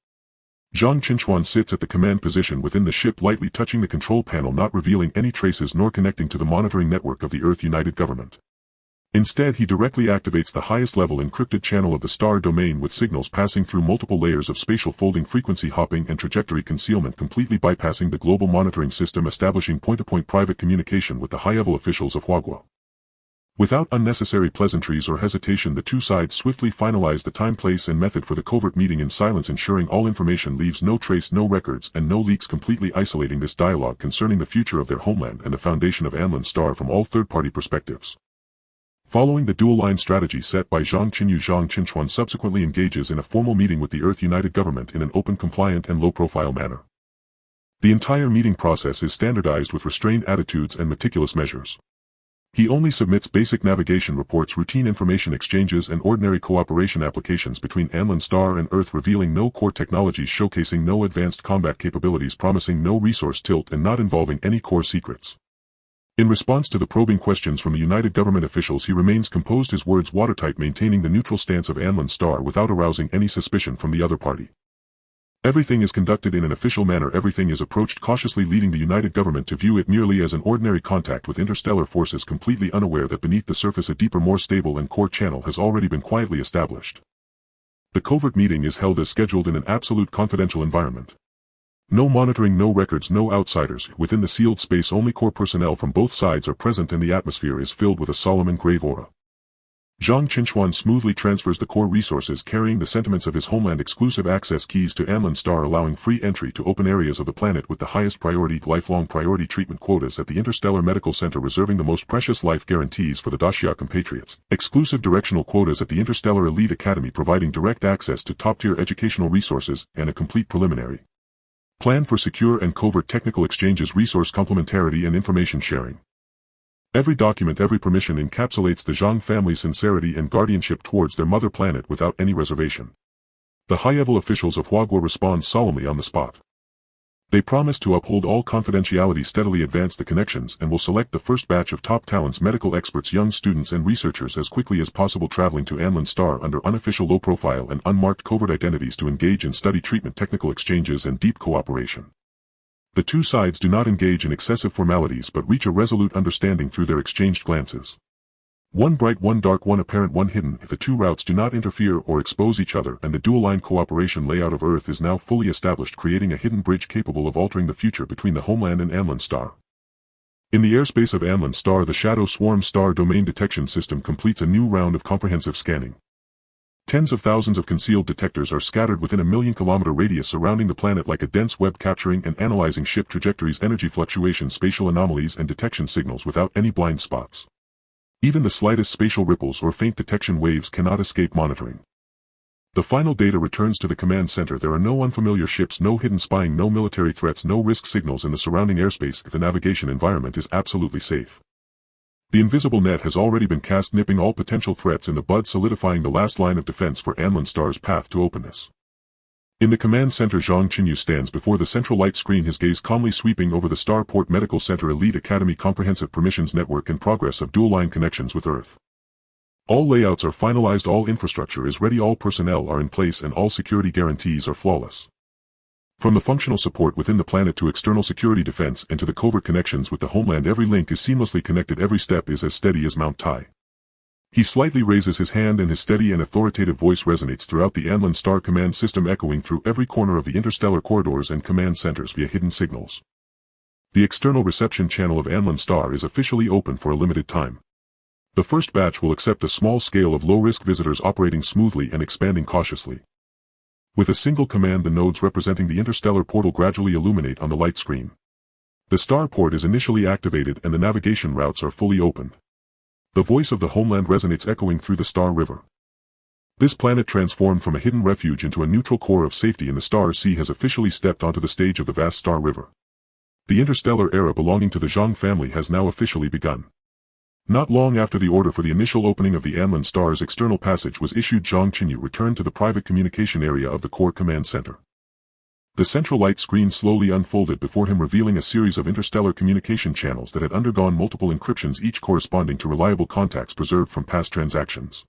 Zhang Chenyu sits at the command position within the ship, lightly touching the control panel, not revealing any traces nor connecting to the monitoring network of the Earth United Government. Instead, he directly activates the highest level encrypted channel of the star domain, with signals passing through multiple layers of spatial folding, frequency hopping, and trajectory concealment, completely bypassing the global monitoring system, establishing point-to-point private communication with the high-level officials of Huagua. Without unnecessary pleasantries or hesitation, the two sides swiftly finalized the time, place, and method for the covert meeting in silence, ensuring all information leaves no trace, no records, and no leaks, completely isolating this dialogue concerning the future of their homeland and the foundation of Anlin Star from all third-party perspectives. Following the dual-line strategy set by Zhang Chenyu, Zhang Chenyu subsequently engages in a formal meeting with the Earth United Government in an open, compliant, and low-profile manner. The entire meeting process is standardized with restrained attitudes and meticulous measures. He only submits basic navigation reports, routine information exchanges, and ordinary cooperation applications between Anlin Star and Earth, revealing no core technologies, showcasing no advanced combat capabilities, promising no resource tilt, and not involving any core secrets. In response to the probing questions from the United Government officials, he remains composed, his words watertight, maintaining the neutral stance of Anlin Star without arousing any suspicion from the other party. Everything is conducted in an official manner, everything is approached cautiously, leading the United Government to view it merely as an ordinary contact with interstellar forces, completely unaware that beneath the surface a deeper, more stable and core channel has already been quietly established. The covert meeting is held as scheduled in an absolute confidential environment. No monitoring, no records, no outsiders. Within the sealed space only core personnel from both sides are present, and the atmosphere is filled with a solemn and grave aura. Zhang Chenyu smoothly transfers the core resources, carrying the sentiments of his homeland, exclusive access keys to Anlin Star, allowing free entry to open areas of the planet with the highest priority, lifelong priority treatment quotas at the Interstellar Medical Center, reserving the most precious life guarantees for the Daxia compatriots, exclusive directional quotas at the Interstellar Elite Academy, providing direct access to top-tier educational resources, and a complete preliminary plan for secure and covert technical exchanges, resource complementarity, and information sharing. Every document, every permission encapsulates the Zhang family's sincerity and guardianship towards their mother planet without any reservation. The high-level officials of Huaguo respond solemnly on the spot. They promise to uphold all confidentiality, steadily advance the connections, and will select the first batch of top talents, medical experts, young students, and researchers as quickly as possible, traveling to Anlin Star under unofficial, low-profile, and unmarked covert identities to engage in study, treatment, technical exchanges, and deep cooperation. The two sides do not engage in excessive formalities but reach a resolute understanding through their exchanged glances. One bright, one dark, one apparent, one hidden. The two routes do not interfere or expose each other, and the dual-line cooperation layout of Earth is now fully established, creating a hidden bridge capable of altering the future between the homeland and Anlin Star. In the airspace of Anlin Star, the Shadow Swarm Star Domain Detection System completes a new round of comprehensive scanning. Tens of thousands of concealed detectors are scattered within a 1,000,000-kilometer radius surrounding the planet like a dense web, capturing and analyzing ship trajectories, energy fluctuations, spatial anomalies, and detection signals without any blind spots. Even the slightest spatial ripples or faint detection waves cannot escape monitoring. The final data returns to the command center. There are no unfamiliar ships, no hidden spying, no military threats, no risk signals in the surrounding airspace. The navigation environment is absolutely safe. The invisible net has already been cast, nipping all potential threats in the bud, solidifying the last line of defense for Anlin Star's path to openness. In the command center, Zhang Chenyu stands before the central light screen, his gaze calmly sweeping over the Starport Medical Center Elite Academy comprehensive permissions network and progress of dual-line connections with Earth. All layouts are finalized, all infrastructure is ready, all personnel are in place, and all security guarantees are flawless. From the functional support within the planet to external security defense and to the covert connections with the homeland, every link is seamlessly connected, every step is as steady as Mount Tai. He slightly raises his hand, and his steady and authoritative voice resonates throughout the Anlin Star command system, echoing through every corner of the interstellar corridors and command centers via hidden signals. The external reception channel of Anlin Star is officially open for a limited time. The first batch will accept a small scale of low-risk visitors, operating smoothly and expanding cautiously. With a single command, the nodes representing the interstellar portal gradually illuminate on the light screen. The starport is initially activated and the navigation routes are fully opened. The voice of the homeland resonates, echoing through the Star River. This planet, transformed from a hidden refuge into a neutral core of safety in the Star Sea, has officially stepped onto the stage of the vast Star River. The interstellar era belonging to the Zhang family has now officially begun. Not long after the order for the initial opening of the Anlin Star's external passage was issued, Zhang Chenyu returned to the private communication area of the core command center. The central light screen slowly unfolded before him, revealing a series of interstellar communication channels that had undergone multiple encryptions, each corresponding to reliable contacts preserved from past transactions.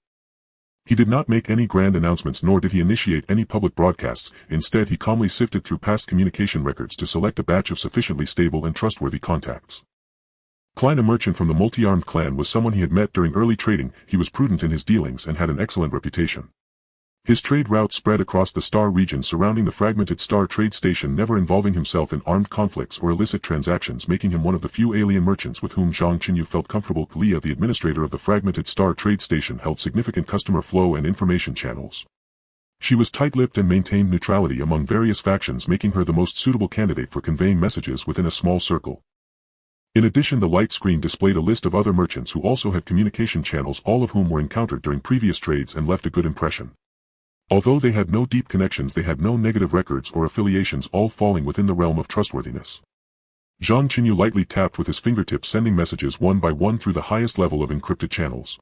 He did not make any grand announcements, nor did he initiate any public broadcasts. Instead, he calmly sifted through past communication records to select a batch of sufficiently stable and trustworthy contacts. Klein, a merchant from the multi-armed clan, was someone he had met during early trading. He was prudent in his dealings and had an excellent reputation. His trade route spread across the star region surrounding the fragmented star trade station, never involving himself in armed conflicts or illicit transactions, making him one of the few alien merchants with whom Zhang Chenyu felt comfortable. Leah, the administrator of the fragmented star trade station, held significant customer flow and information channels. She was tight-lipped and maintained neutrality among various factions, making her the most suitable candidate for conveying messages within a small circle. In addition, the light screen displayed a list of other merchants who also had communication channels, all of whom were encountered during previous trades and left a good impression. Although they had no deep connections, they had no negative records or affiliations, all falling within the realm of trustworthiness. Zhang Chenyu lightly tapped with his fingertips, sending messages one by one through the highest level of encrypted channels.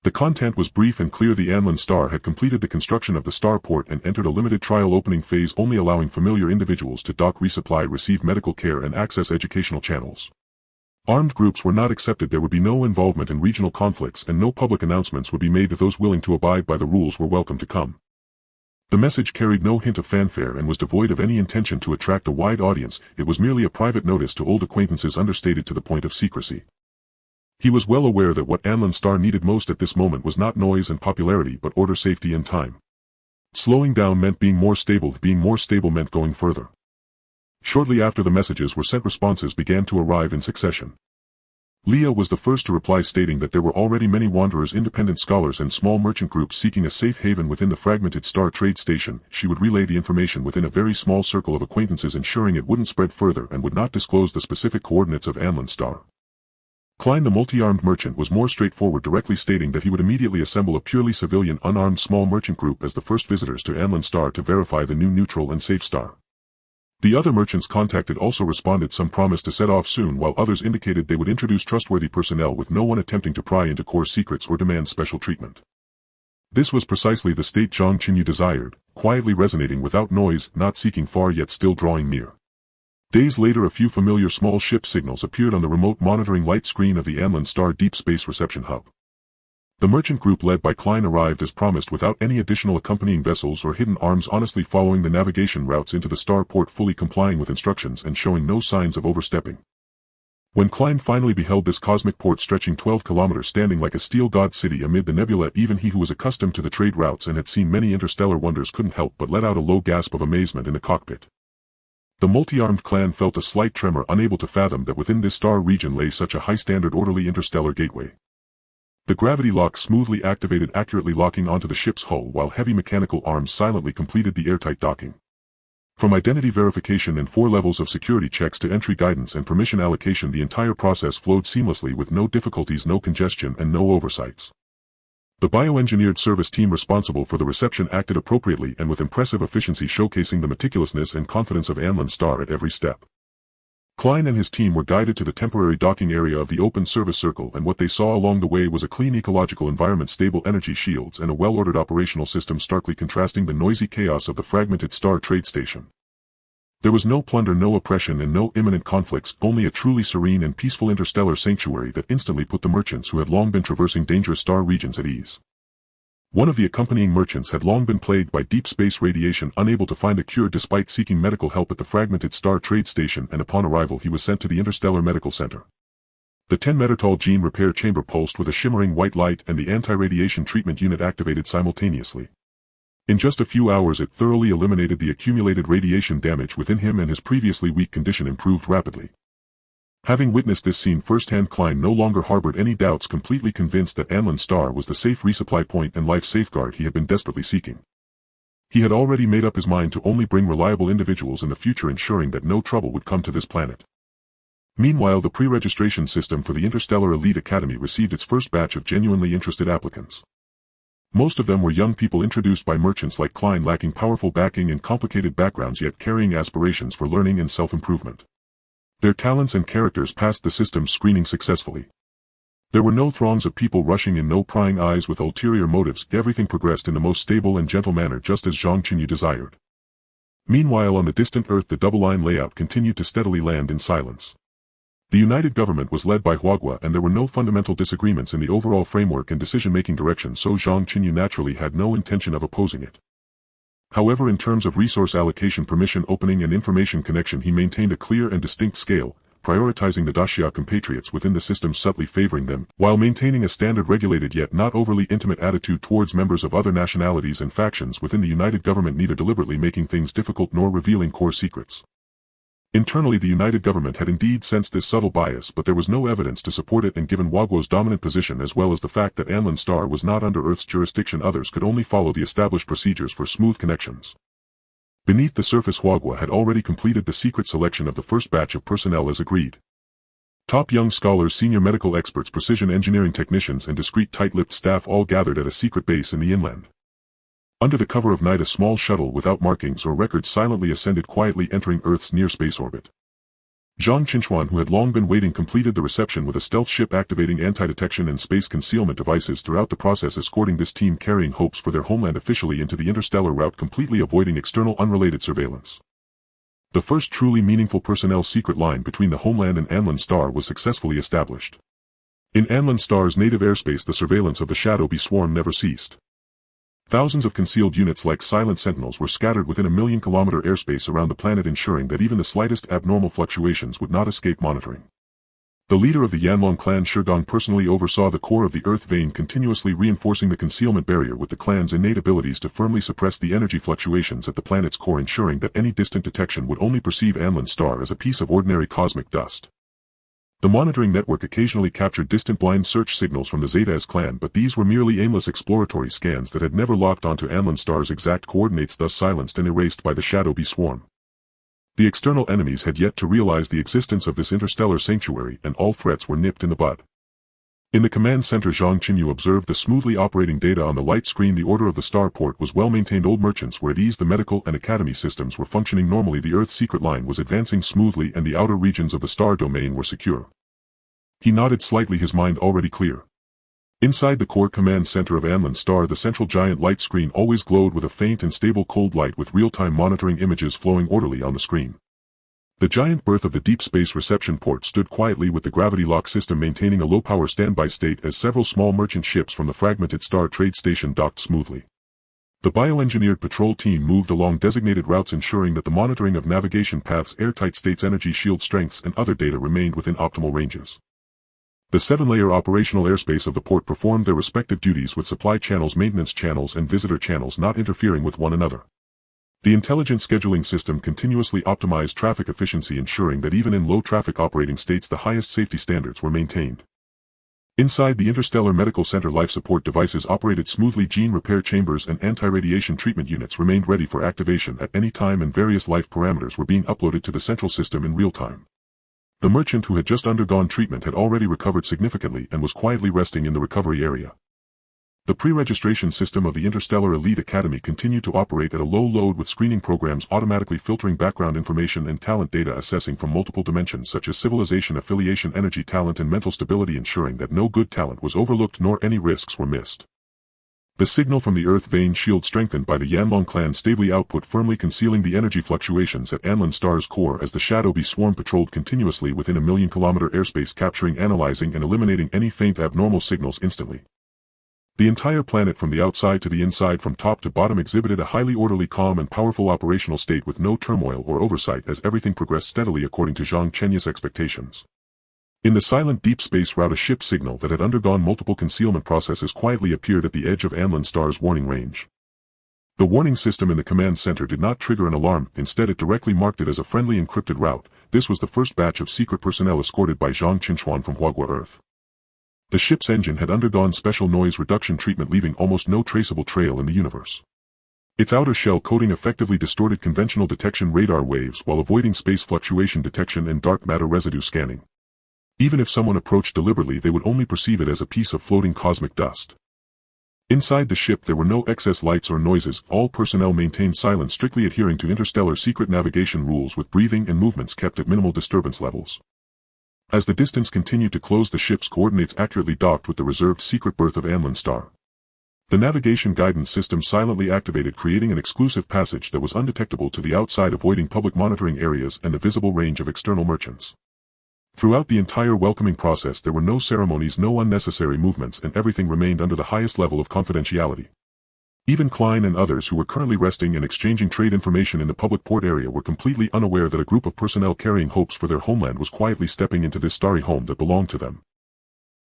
The content was brief and clear. The Anlin Star had completed the construction of the starport and entered a limited trial opening phase, only allowing familiar individuals to dock, resupply, receive medical care, and access educational channels. Armed groups were not accepted. There would be no involvement in regional conflicts, and no public announcements would be made. That those willing to abide by the rules were welcome to come. The message carried no hint of fanfare and was devoid of any intention to attract a wide audience. It was merely a private notice to old acquaintances, understated to the point of secrecy. He was well aware that what Anlin Star needed most at this moment was not noise and popularity, but order, safety, and time. Slowing down meant being more stable. Being more stable meant going further. Shortly after the messages were sent, responses began to arrive in succession. Leah was the first to reply, stating that there were already many wanderers, independent scholars, and small merchant groups seeking a safe haven within the fragmented star trade station. She would relay the information within a very small circle of acquaintances, ensuring it wouldn't spread further, and would not disclose the specific coordinates of Anlin Star. Klein, the multi-armed merchant, was more straightforward, directly stating that he would immediately assemble a purely civilian, unarmed small merchant group as the first visitors to Anlin Star to verify the new neutral and safe star. The other merchants contacted also responded. Some promised to set off soon, while others indicated they would introduce trustworthy personnel, with no one attempting to pry into core secrets or demand special treatment. This was precisely the state Zhang Chenyu desired, quietly resonating without noise, not seeking far yet still drawing near. Days later, a few familiar small ship signals appeared on the remote monitoring light screen of the Anlin Star Deep Space Reception Hub. The merchant group led by Klein arrived as promised, without any additional accompanying vessels or hidden arms, honestly following the navigation routes into the starport, fully complying with instructions and showing no signs of overstepping. When Klein finally beheld this cosmic port stretching 12 kilometers, standing like a steel god city amid the nebula, even he who was accustomed to the trade routes and had seen many interstellar wonders couldn't help but let out a low gasp of amazement in the cockpit. The multi-armed clan felt a slight tremor, unable to fathom that within this star region lay such a high-standard, orderly interstellar gateway. The gravity lock smoothly activated, accurately locking onto the ship's hull, while heavy mechanical arms silently completed the airtight docking. From identity verification and 4 levels of security checks to entry guidance and permission allocation, the entire process flowed seamlessly, with no difficulties, no congestion, and no oversights. The bioengineered service team responsible for the reception acted appropriately and with impressive efficiency, showcasing the meticulousness and confidence of Anlin Star at every step. Klein and his team were guided to the temporary docking area of the open service circle, and what they saw along the way was a clean ecological environment, stable energy shields, and a well-ordered operational system, starkly contrasting the noisy chaos of the fragmented star trade station. There was no plunder, no oppression, and no imminent conflicts, only a truly serene and peaceful interstellar sanctuary that instantly put the merchants who had long been traversing dangerous star regions at ease. One of the accompanying merchants had long been plagued by deep space radiation, unable to find a cure despite seeking medical help at the fragmented star trade station, and upon arrival he was sent to the Interstellar Medical Center. The 10-meter-tall gene repair chamber pulsed with a shimmering white light, and the anti-radiation treatment unit activated simultaneously. In just a few hours it thoroughly eliminated the accumulated radiation damage within him, and his previously weak condition improved rapidly. Having witnessed this scene firsthand, Klein no longer harbored any doubts, completely convinced that Anlin Star was the safe resupply point and life safeguard he had been desperately seeking. He had already made up his mind to only bring reliable individuals in the future, ensuring that no trouble would come to this planet. Meanwhile, the pre-registration system for the Interstellar Elite Academy received its first batch of genuinely interested applicants. Most of them were young people introduced by merchants like Klein, lacking powerful backing and complicated backgrounds, yet carrying aspirations for learning and self-improvement. Their talents and characters passed the system's screening successfully. There were no throngs of people rushing in, no prying eyes with ulterior motives. Everything progressed in the most stable and gentle manner, just as Zhang Chenyu desired. Meanwhile, on the distant Earth, the double-line layout continued to steadily land in silence. The united government was led by Huagua, and there were no fundamental disagreements in the overall framework and decision-making direction, so Zhang Chenyu naturally had no intention of opposing it. However, in terms of resource allocation, permission opening, and information connection, he maintained a clear and distinct scale, prioritizing the Dacia compatriots within the system, subtly favoring them, while maintaining a standard regulated yet not overly intimate attitude towards members of other nationalities and factions within the United Government, neither deliberately making things difficult nor revealing core secrets. Internally, the United Government had indeed sensed this subtle bias, but there was no evidence to support it, and given Huaguo's dominant position as well as the fact that Anlin Star was not under Earth's jurisdiction, others could only follow the established procedures for smooth connections. Beneath the surface, Huaguo had already completed the secret selection of the first batch of personnel as agreed. Top young scholars, senior medical experts, precision engineering technicians, and discreet tight-lipped staff all gathered at a secret base in the inland. Under the cover of night, a small shuttle without markings or records silently ascended, quietly entering Earth's near-space orbit. Zhang Chenyu, who had long been waiting, completed the reception with a stealth ship, activating anti-detection and space concealment devices throughout the process, escorting this team carrying hopes for their homeland officially into the interstellar route, completely avoiding external unrelated surveillance. The first truly meaningful personnel secret line between the homeland and Anlin Star was successfully established. In Anlin Star's native airspace, the surveillance of the Shadow Bee swarm never ceased. Thousands of concealed units like silent sentinels were scattered within a million-kilometer airspace around the planet, ensuring that even the slightest abnormal fluctuations would not escape monitoring. The leader of the Yanlong clan, Shigong, personally oversaw the core of the Earth vein, continuously reinforcing the concealment barrier with the clan's innate abilities to firmly suppress the energy fluctuations at the planet's core, ensuring that any distant detection would only perceive Anlin Star as a piece of ordinary cosmic dust. The monitoring network occasionally captured distant blind search signals from the Zetas clan, but these were merely aimless exploratory scans that had never locked onto Anlin Star's exact coordinates, thus silenced and erased by the Shadow Bee swarm. The external enemies had yet to realize the existence of this interstellar sanctuary, and all threats were nipped in the bud. In the command center, Zhang Chenyu observed the smoothly operating data on the light screen. The order of the starport was well maintained. Old merchants were at ease. The medical and academy systems were functioning normally. The Earth secret line was advancing smoothly, and the outer regions of the star domain were secure. He nodded slightly, his mind already clear. Inside the core command center of Anlin Star, the central giant light screen always glowed with a faint and stable cold light, with real-time monitoring images flowing orderly on the screen. The giant berth of the deep space reception port stood quietly, with the gravity lock system maintaining a low-power standby state as several small merchant ships from the fragmented Star Trade Station docked smoothly. The bioengineered patrol team moved along designated routes, ensuring that the monitoring of navigation paths, airtight states, energy shield strengths, and other data remained within optimal ranges. The 7-layer operational airspace of the port performed their respective duties, with supply channels, maintenance channels, and visitor channels not interfering with one another. The intelligent scheduling system continuously optimized traffic efficiency, ensuring that even in low-traffic operating states the highest safety standards were maintained. Inside the Interstellar Medical Center, life support devices operated smoothly. Gene repair chambers and anti-radiation treatment units remained ready for activation at any time, and various life parameters were being uploaded to the central system in real time. The merchant who had just undergone treatment had already recovered significantly and was quietly resting in the recovery area. The pre-registration system of the Interstellar Elite Academy continued to operate at a low load, with screening programs automatically filtering background information and talent data, assessing from multiple dimensions such as civilization, affiliation, energy, talent, and mental stability, ensuring that no good talent was overlooked nor any risks were missed. The signal from the Earth vein shield, strengthened by the Yanlong clan, stably output, firmly concealing the energy fluctuations at Anlin Star's core as the Shadow Bee swarm patrolled continuously within a million-kilometer airspace, capturing, analyzing, and eliminating any faint abnormal signals instantly. The entire planet, from the outside to the inside, from top to bottom, exhibited a highly orderly, calm, and powerful operational state, with no turmoil or oversight, as everything progressed steadily according to Zhang Chenyu's expectations. In the silent deep space route, a ship signal that had undergone multiple concealment processes quietly appeared at the edge of Anlin Star's warning range. The warning system in the command center did not trigger an alarm, instead it directly marked it as a friendly encrypted route. This was the first batch of secret personnel escorted by Zhang Chenyu from Huaguo Earth. The ship's engine had undergone special noise reduction treatment, leaving almost no traceable trail in the universe. Its outer shell coating effectively distorted conventional detection radar waves while avoiding space fluctuation detection and dark matter residue scanning. Even if someone approached deliberately, they would only perceive it as a piece of floating cosmic dust. Inside the ship there were no excess lights or noises. All personnel maintained silence, strictly adhering to interstellar secret navigation rules, with breathing and movements kept at minimal disturbance levels. As the distance continued to close, the ship's coordinates accurately docked with the reserved secret berth of Anlin Star. The navigation guidance system silently activated, creating an exclusive passage that was undetectable to the outside, avoiding public monitoring areas and the visible range of external merchants. Throughout the entire welcoming process there were no ceremonies, no unnecessary movements, and everything remained under the highest level of confidentiality. Even Klein and others who were currently resting and exchanging trade information in the public port area were completely unaware that a group of personnel carrying hopes for their homeland was quietly stepping into this starry home that belonged to them.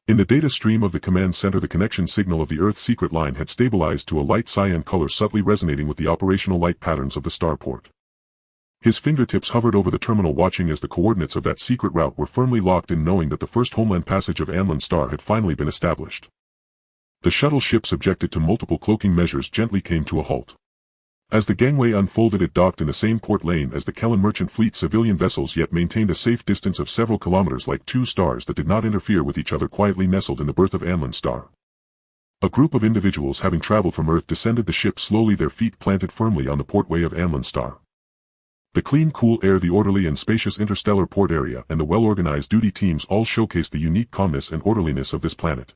In the data stream of the command center, the connection signal of the Earth's secret line had stabilized to a light cyan color, subtly resonating with the operational light patterns of the starport. His fingertips hovered over the terminal, watching as the coordinates of that secret route were firmly locked in, knowing that the first homeland passage of Anlin Star had finally been established. The shuttle ship, subjected to multiple cloaking measures, gently came to a halt. As the gangway unfolded, it docked in the same port lane as the Kellen merchant fleet civilian vessels, yet maintained a safe distance of several kilometers, like two stars that did not interfere with each other, quietly nestled in the berth of Anlin Star. A group of individuals, having traveled from Earth, descended the ship slowly, their feet planted firmly on the portway of Anlin Star. The clean, cool air, the orderly and spacious interstellar port area, and the well-organized duty teams all showcased the unique calmness and orderliness of this planet.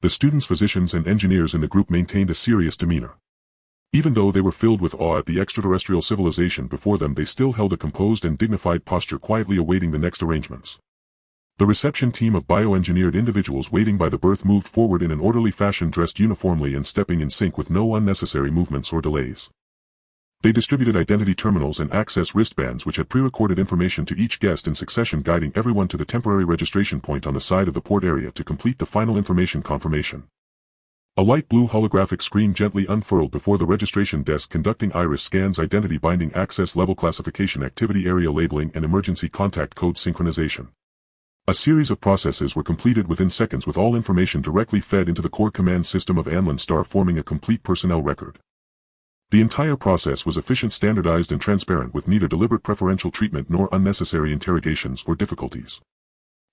The students, physicians, and engineers in the group maintained a serious demeanor. Even though they were filled with awe at the extraterrestrial civilization before them, they still held a composed and dignified posture, quietly awaiting the next arrangements. The reception team of bioengineered individuals waiting by the berth moved forward in an orderly fashion, dressed uniformly and stepping in sync with no unnecessary movements or delays. They distributed identity terminals and access wristbands which had pre-recorded information to each guest in succession, guiding everyone to the temporary registration point on the side of the port area to complete the final information confirmation. A light blue holographic screen gently unfurled before the registration desk, conducting iris scans, identity binding, access level classification, activity area labeling, and emergency contact code synchronization. A series of processes were completed within seconds, with all information directly fed into the core command system of Anlin Star, forming a complete personnel record. The entire process was efficient, standardized, and transparent, with neither deliberate preferential treatment nor unnecessary interrogations or difficulties.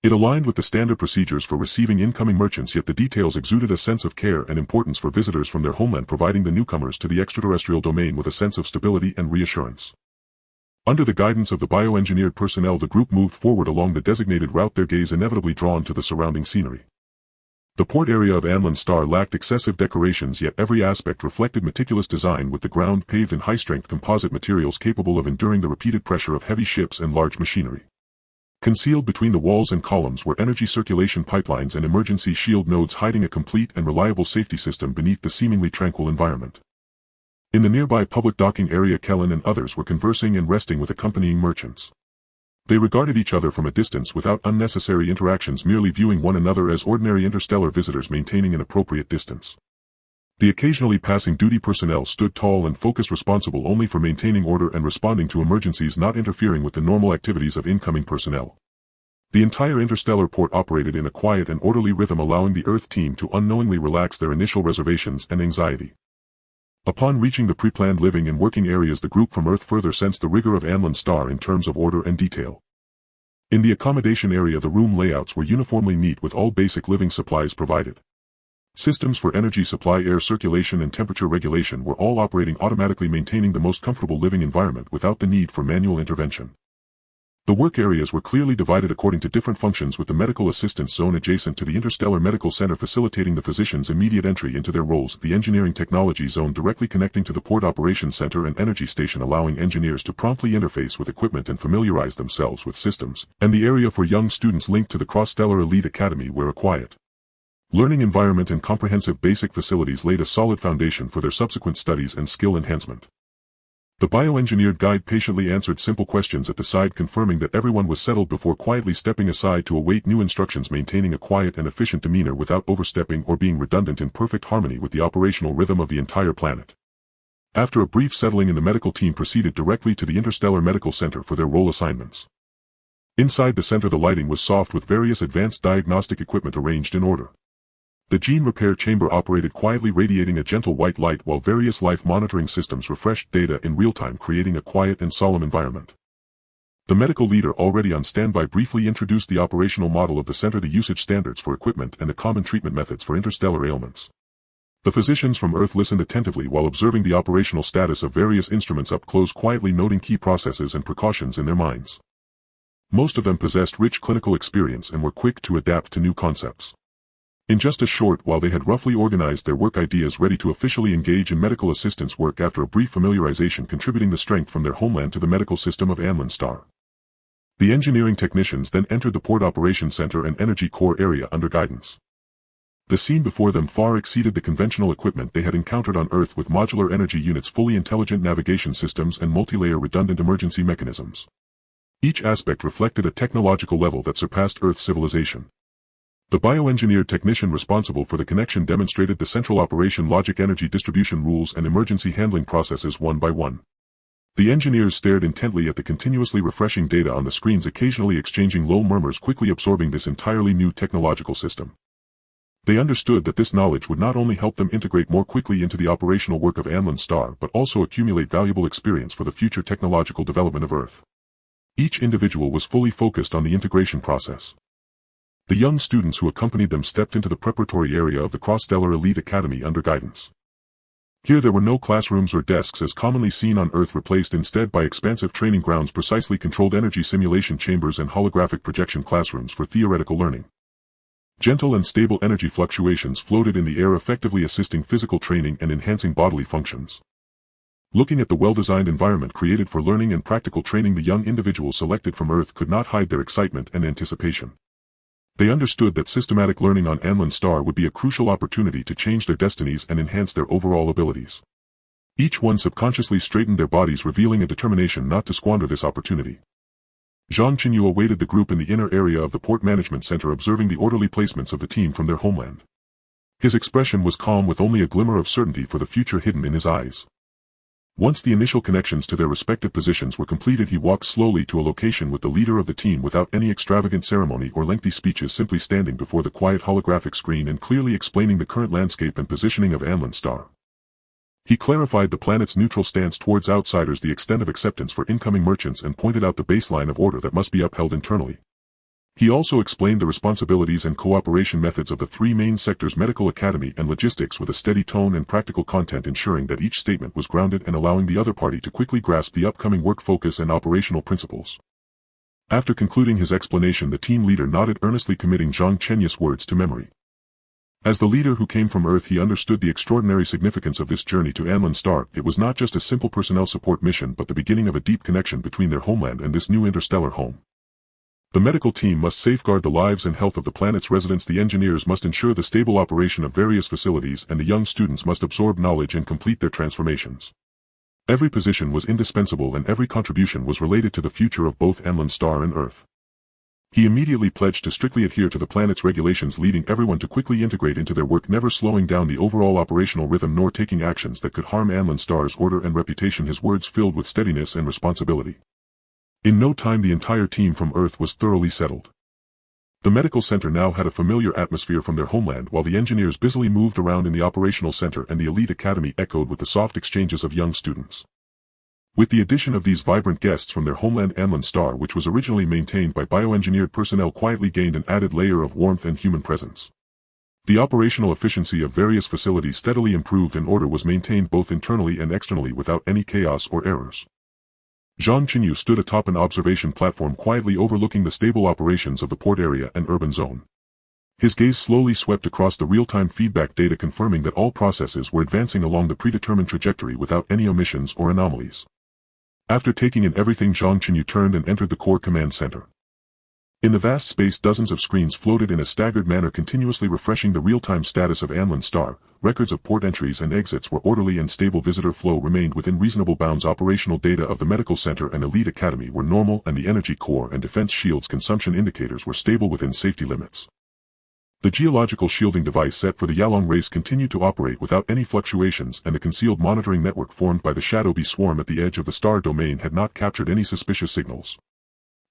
It aligned with the standard procedures for receiving incoming merchants, yet the details exuded a sense of care and importance for visitors from their homeland, providing the newcomers to the extraterrestrial domain with a sense of stability and reassurance. Under the guidance of the bioengineered personnel, the group moved forward along the designated route, their gaze inevitably drawn to the surrounding scenery. The port area of Anlin Star lacked excessive decorations, yet every aspect reflected meticulous design, with the ground paved in high-strength composite materials capable of enduring the repeated pressure of heavy ships and large machinery. Concealed between the walls and columns were energy circulation pipelines and emergency shield nodes, hiding a complete and reliable safety system beneath the seemingly tranquil environment. In the nearby public docking area, Kellen and others were conversing and resting with accompanying merchants. They regarded each other from a distance without unnecessary interactions, merely viewing one another as ordinary interstellar visitors, maintaining an appropriate distance. The occasionally passing duty personnel stood tall and focused, responsible only for maintaining order and responding to emergencies, not interfering with the normal activities of incoming personnel. The entire interstellar port operated in a quiet and orderly rhythm, allowing the Earth team to unknowingly relax their initial reservations and anxiety. Upon reaching the pre-planned living and working areas, the group from Earth further sensed the rigor of Anlin Star in terms of order and detail. In the accommodation area, the room layouts were uniformly neat, with all basic living supplies provided. Systems for energy supply, air circulation, and temperature regulation were all operating automatically, maintaining the most comfortable living environment without the need for manual intervention. The work areas were clearly divided according to different functions, with the medical assistance zone adjacent to the Interstellar Medical Center facilitating the physicians' immediate entry into their roles, the engineering technology zone directly connecting to the port operations center and energy station, allowing engineers to promptly interface with equipment and familiarize themselves with systems, and the area for young students linked to the Cross-Stellar Elite Academy, where a quiet learning environment and comprehensive basic facilities laid a solid foundation for their subsequent studies and skill enhancement. The bioengineered guide patiently answered simple questions at the side, confirming that everyone was settled before quietly stepping aside to await new instructions, maintaining a quiet and efficient demeanor without overstepping or being redundant, in perfect harmony with the operational rhythm of the entire planet. After a brief settling in, the medical team proceeded directly to the Interstellar Medical Center for their role assignments. Inside the center, the lighting was soft, with various advanced diagnostic equipment arranged in order. The gene repair chamber operated quietly, radiating a gentle white light, while various life monitoring systems refreshed data in real time, creating a quiet and solemn environment. The medical leader, already on standby, briefly introduced the operational model of the center, the usage standards for equipment, and the common treatment methods for interstellar ailments. The physicians from Earth listened attentively while observing the operational status of various instruments up close, quietly noting key processes and precautions in their minds. Most of them possessed rich clinical experience and were quick to adapt to new concepts. In just a short while, they had roughly organized their work ideas, ready to officially engage in medical assistance work after a brief familiarization, contributing the strength from their homeland to the medical system of Anlin Star. The engineering technicians then entered the port operations center and energy core area under guidance. The scene before them far exceeded the conventional equipment they had encountered on Earth, with modular energy units, fully intelligent navigation systems, and multi-layer redundant emergency mechanisms. Each aspect reflected a technological level that surpassed Earth's civilization. The bioengineered technician responsible for the connection demonstrated the central operation logic, energy distribution rules, and emergency handling processes one by one. The engineers stared intently at the continuously refreshing data on the screens, occasionally exchanging low murmurs, quickly absorbing this entirely new technological system. They understood that this knowledge would not only help them integrate more quickly into the operational work of Anlin Star, but also accumulate valuable experience for the future technological development of Earth. Each individual was fully focused on the integration process. The young students who accompanied them stepped into the preparatory area of the Cross-Stellar Elite Academy under guidance. Here there were no classrooms or desks as commonly seen on Earth, replaced instead by expansive training grounds, precisely controlled energy simulation chambers, and holographic projection classrooms for theoretical learning. Gentle and stable energy fluctuations floated in the air, effectively assisting physical training and enhancing bodily functions. Looking at the well-designed environment created for learning and practical training, the young individuals selected from Earth could not hide their excitement and anticipation. They understood that systematic learning on Anlin Star would be a crucial opportunity to change their destinies and enhance their overall abilities. Each one subconsciously straightened their bodies, revealing a determination not to squander this opportunity. Zhang Chenyu awaited the group in the inner area of the Port Management Center, observing the orderly placements of the team from their homeland. His expression was calm, with only a glimmer of certainty for the future hidden in his eyes. Once the initial connections to their respective positions were completed, he walked slowly to a location with the leader of the team without any extravagant ceremony or lengthy speeches, simply standing before the quiet holographic screen and clearly explaining the current landscape and positioning of Anlin Star. He clarified the planet's neutral stance towards outsiders, the extent of acceptance for incoming merchants, and pointed out the baseline of order that must be upheld internally. He also explained the responsibilities and cooperation methods of the three main sectors: medical, academy, and logistics, with a steady tone and practical content, ensuring that each statement was grounded and allowing the other party to quickly grasp the upcoming work focus and operational principles. After concluding his explanation, the team leader nodded earnestly, committing Zhang Chenyu's words to memory. As the leader who came from Earth, he understood the extraordinary significance of this journey to Anlin Star. It was not just a simple personnel support mission, but the beginning of a deep connection between their homeland and this new interstellar home. The medical team must safeguard the lives and health of the planet's residents, the engineers must ensure the stable operation of various facilities, and the young students must absorb knowledge and complete their transformations. Every position was indispensable, and every contribution was related to the future of both Anlin Star and Earth. He immediately pledged to strictly adhere to the planet's regulations, leading everyone to quickly integrate into their work, never slowing down the overall operational rhythm nor taking actions that could harm Anlin Star's order and reputation. His words filled with steadiness and responsibility. In no time the entire team from Earth was thoroughly settled. The medical center now had a familiar atmosphere from their homeland, while the engineers busily moved around in the operational center, and the elite academy echoed with the soft exchanges of young students. With the addition of these vibrant guests from their homeland, Anlin Star, which was originally maintained by bioengineered personnel, quietly gained an added layer of warmth and human presence. The operational efficiency of various facilities steadily improved, and order was maintained both internally and externally without any chaos or errors. Zhang Chenyu stood atop an observation platform, quietly overlooking the stable operations of the port area and urban zone. His gaze slowly swept across the real-time feedback data, confirming that all processes were advancing along the predetermined trajectory without any omissions or anomalies. After taking in everything, Zhang Chenyu turned and entered the core command center. In the vast space, dozens of screens floated in a staggered manner, continuously refreshing the real-time status of Anlin Star. Records of port entries and exits were orderly, and stable visitor flow remained within reasonable bounds. Operational data of the medical center and elite academy were normal, and the energy core and defense shields consumption indicators were stable within safety limits. The geological shielding device set for the Yalong race continued to operate without any fluctuations, and the concealed monitoring network formed by the Shadow Bee swarm at the edge of the star domain had not captured any suspicious signals.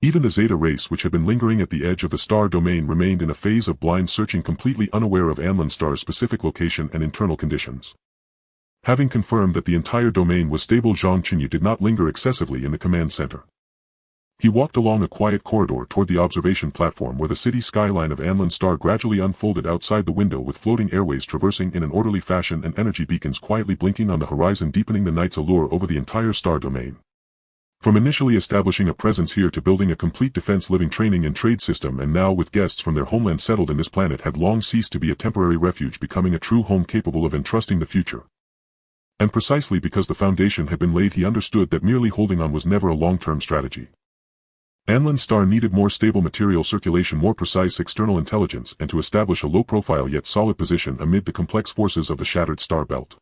Even the Zeta race, which had been lingering at the edge of the star domain, remained in a phase of blind searching, completely unaware of Anlin Star's specific location and internal conditions. Having confirmed that the entire domain was stable, Zhang Chenyu did not linger excessively in the command center. He walked along a quiet corridor toward the observation platform, where the city skyline of Anlin Star gradually unfolded outside the window, with floating airways traversing in an orderly fashion and energy beacons quietly blinking on the horizon, deepening the night's allure over the entire star domain. From initially establishing a presence here to building a complete defense, living, training, and trade system, and now with guests from their homeland settled in, this planet had long ceased to be a temporary refuge, becoming a true home capable of entrusting the future. And precisely because the foundation had been laid, he understood that merely holding on was never a long-term strategy. Anlin's star needed more stable material circulation, more precise external intelligence, and to establish a low-profile yet solid position amid the complex forces of the shattered star belt.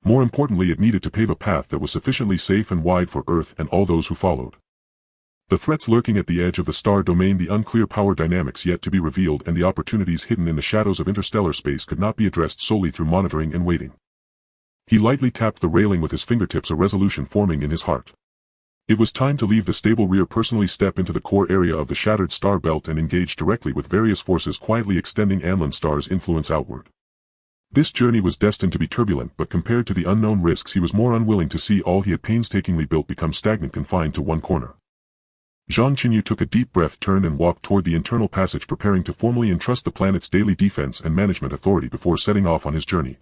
More importantly, it needed to pave a path that was sufficiently safe and wide for Earth and all those who followed. The threats lurking at the edge of the star domain, the unclear power dynamics yet to be revealed, and the opportunities hidden in the shadows of interstellar space could not be addressed solely through monitoring and waiting. He lightly tapped the railing with his fingertips, a resolution forming in his heart. It was time to leave the stable rear, personally step into the core area of the shattered star belt and engage directly with various forces quietly extending Anlin's star's influence outward. This journey was destined to be turbulent, but compared to the unknown risks, he was more unwilling to see all he had painstakingly built become stagnant, confined to one corner. Zhang Chenyu took a deep breath, turned and walked toward the internal passage, preparing to formally entrust the planet's daily defense and management authority before setting off on his journey.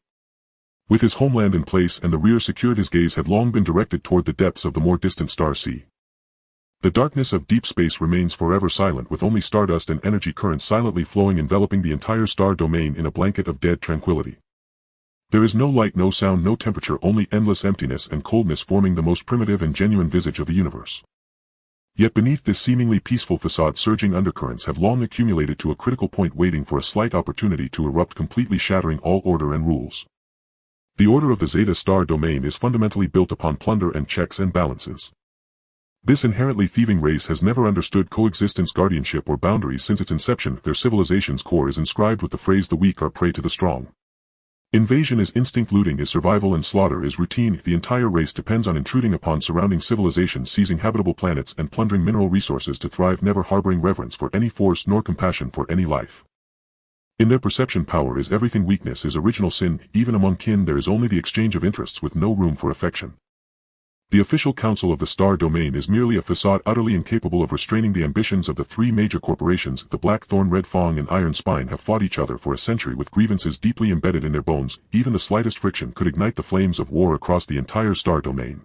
With his homeland in place and the rear secured, his gaze had long been directed toward the depths of the more distant star sea. The darkness of deep space remains forever silent, with only stardust and energy currents silently flowing, enveloping the entire star domain in a blanket of dead tranquility. There is no light, no sound, no temperature, only endless emptiness and coldness, forming the most primitive and genuine visage of the universe. Yet beneath this seemingly peaceful facade, surging undercurrents have long accumulated to a critical point, waiting for a slight opportunity to erupt, completely shattering all order and rules. The order of the Zeta star domain is fundamentally built upon plunder and checks and balances. This inherently thieving race has never understood coexistence, guardianship, or boundaries since its inception. Their civilization's core is inscribed with the phrase, "The weak are prey to the strong." Invasion is instinct, looting is survival, and slaughter is routine. The entire race depends on intruding upon surrounding civilizations, seizing habitable planets, and plundering mineral resources to thrive, never harboring reverence for any force nor compassion for any life. In their perception, power is everything, weakness is original sin. Even among kin there is only the exchange of interests with no room for affection. The official council of the star domain is merely a facade, utterly incapable of restraining the ambitions of the three major corporations. The Blackthorn, Red Fang, and Iron Spine have fought each other for a century with grievances deeply embedded in their bones. Even the slightest friction could ignite the flames of war across the entire star domain.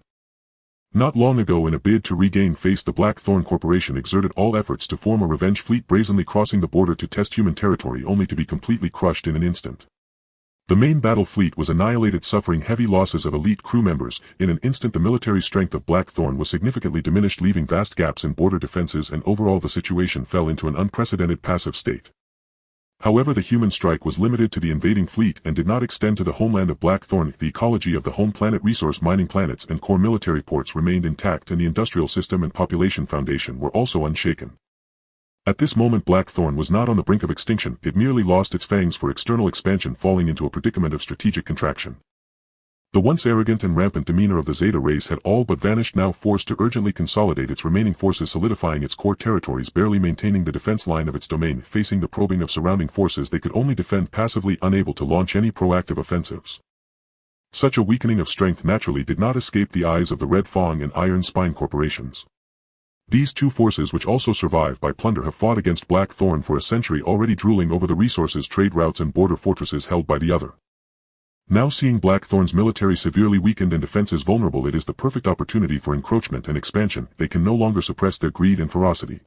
Not long ago, in a bid to regain face, the Blackthorn Corporation exerted all efforts to form a revenge fleet, brazenly crossing the border to test human territory, only to be completely crushed in an instant. The main battle fleet was annihilated, suffering heavy losses of elite crew members. In an instant, the military strength of Blackthorn was significantly diminished, leaving vast gaps in border defenses, and overall the situation fell into an unprecedented passive state. However, the human strike was limited to the invading fleet and did not extend to the homeland of Blackthorn. The ecology of the home planet, resource mining planets, and core military ports remained intact, and the industrial system and population foundation were also unshaken. At this moment, Blackthorn was not on the brink of extinction, it merely lost its fangs for external expansion, falling into a predicament of strategic contraction. The once arrogant and rampant demeanor of the Zeta race had all but vanished, now forced to urgently consolidate its remaining forces, solidifying its core territories, barely maintaining the defense line of its domain. Facing the probing of surrounding forces, they could only defend passively, unable to launch any proactive offensives. Such a weakening of strength naturally did not escape the eyes of the Red Fang and Iron Spine corporations. These two forces, which also survived by plunder, have fought against Blackthorn for a century, already drooling over the resources, trade routes, and border fortresses held by the other. Now, seeing Blackthorn's military severely weakened and defenses vulnerable, it is the perfect opportunity for encroachment and expansion. They can no longer suppress their greed and ferocity.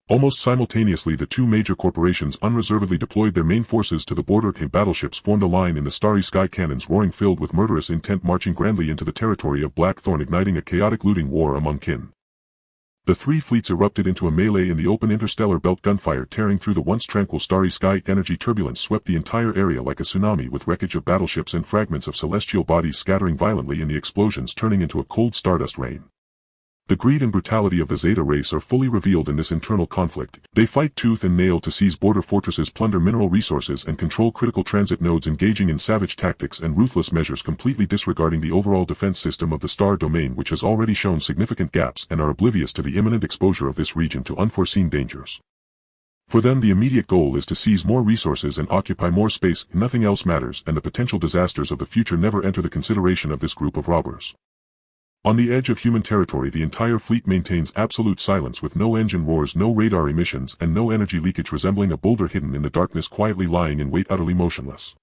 Almost simultaneously, the two major corporations unreservedly deployed their main forces to the border. Battleships formed a line in the starry sky, cannons roaring, filled with murderous intent, marching grandly into the territory of Blackthorn, igniting a chaotic looting war among kin. The three fleets erupted into a melee in the open interstellar belt, gunfire tearing through the once tranquil starry sky. Energy turbulence swept the entire area like a tsunami, with wreckage of battleships and fragments of celestial bodies scattering violently in the explosions, turning into a cold stardust rain. The greed and brutality of the Zeta race are fully revealed in this internal conflict. They fight tooth and nail to seize border fortresses, plunder mineral resources, and control critical transit nodes, engaging in savage tactics and ruthless measures, completely disregarding the overall defense system of the star domain, which has already shown significant gaps, and are oblivious to the imminent exposure of this region to unforeseen dangers. For them, the immediate goal is to seize more resources and occupy more space. Nothing else matters, and the potential disasters of the future never enter the consideration of this group of robbers. On the edge of human territory, the entire fleet maintains absolute silence, with no engine roars, no radar emissions, and no energy leakage, resembling a boulder hidden in the darkness, quietly lying in wait, utterly motionless.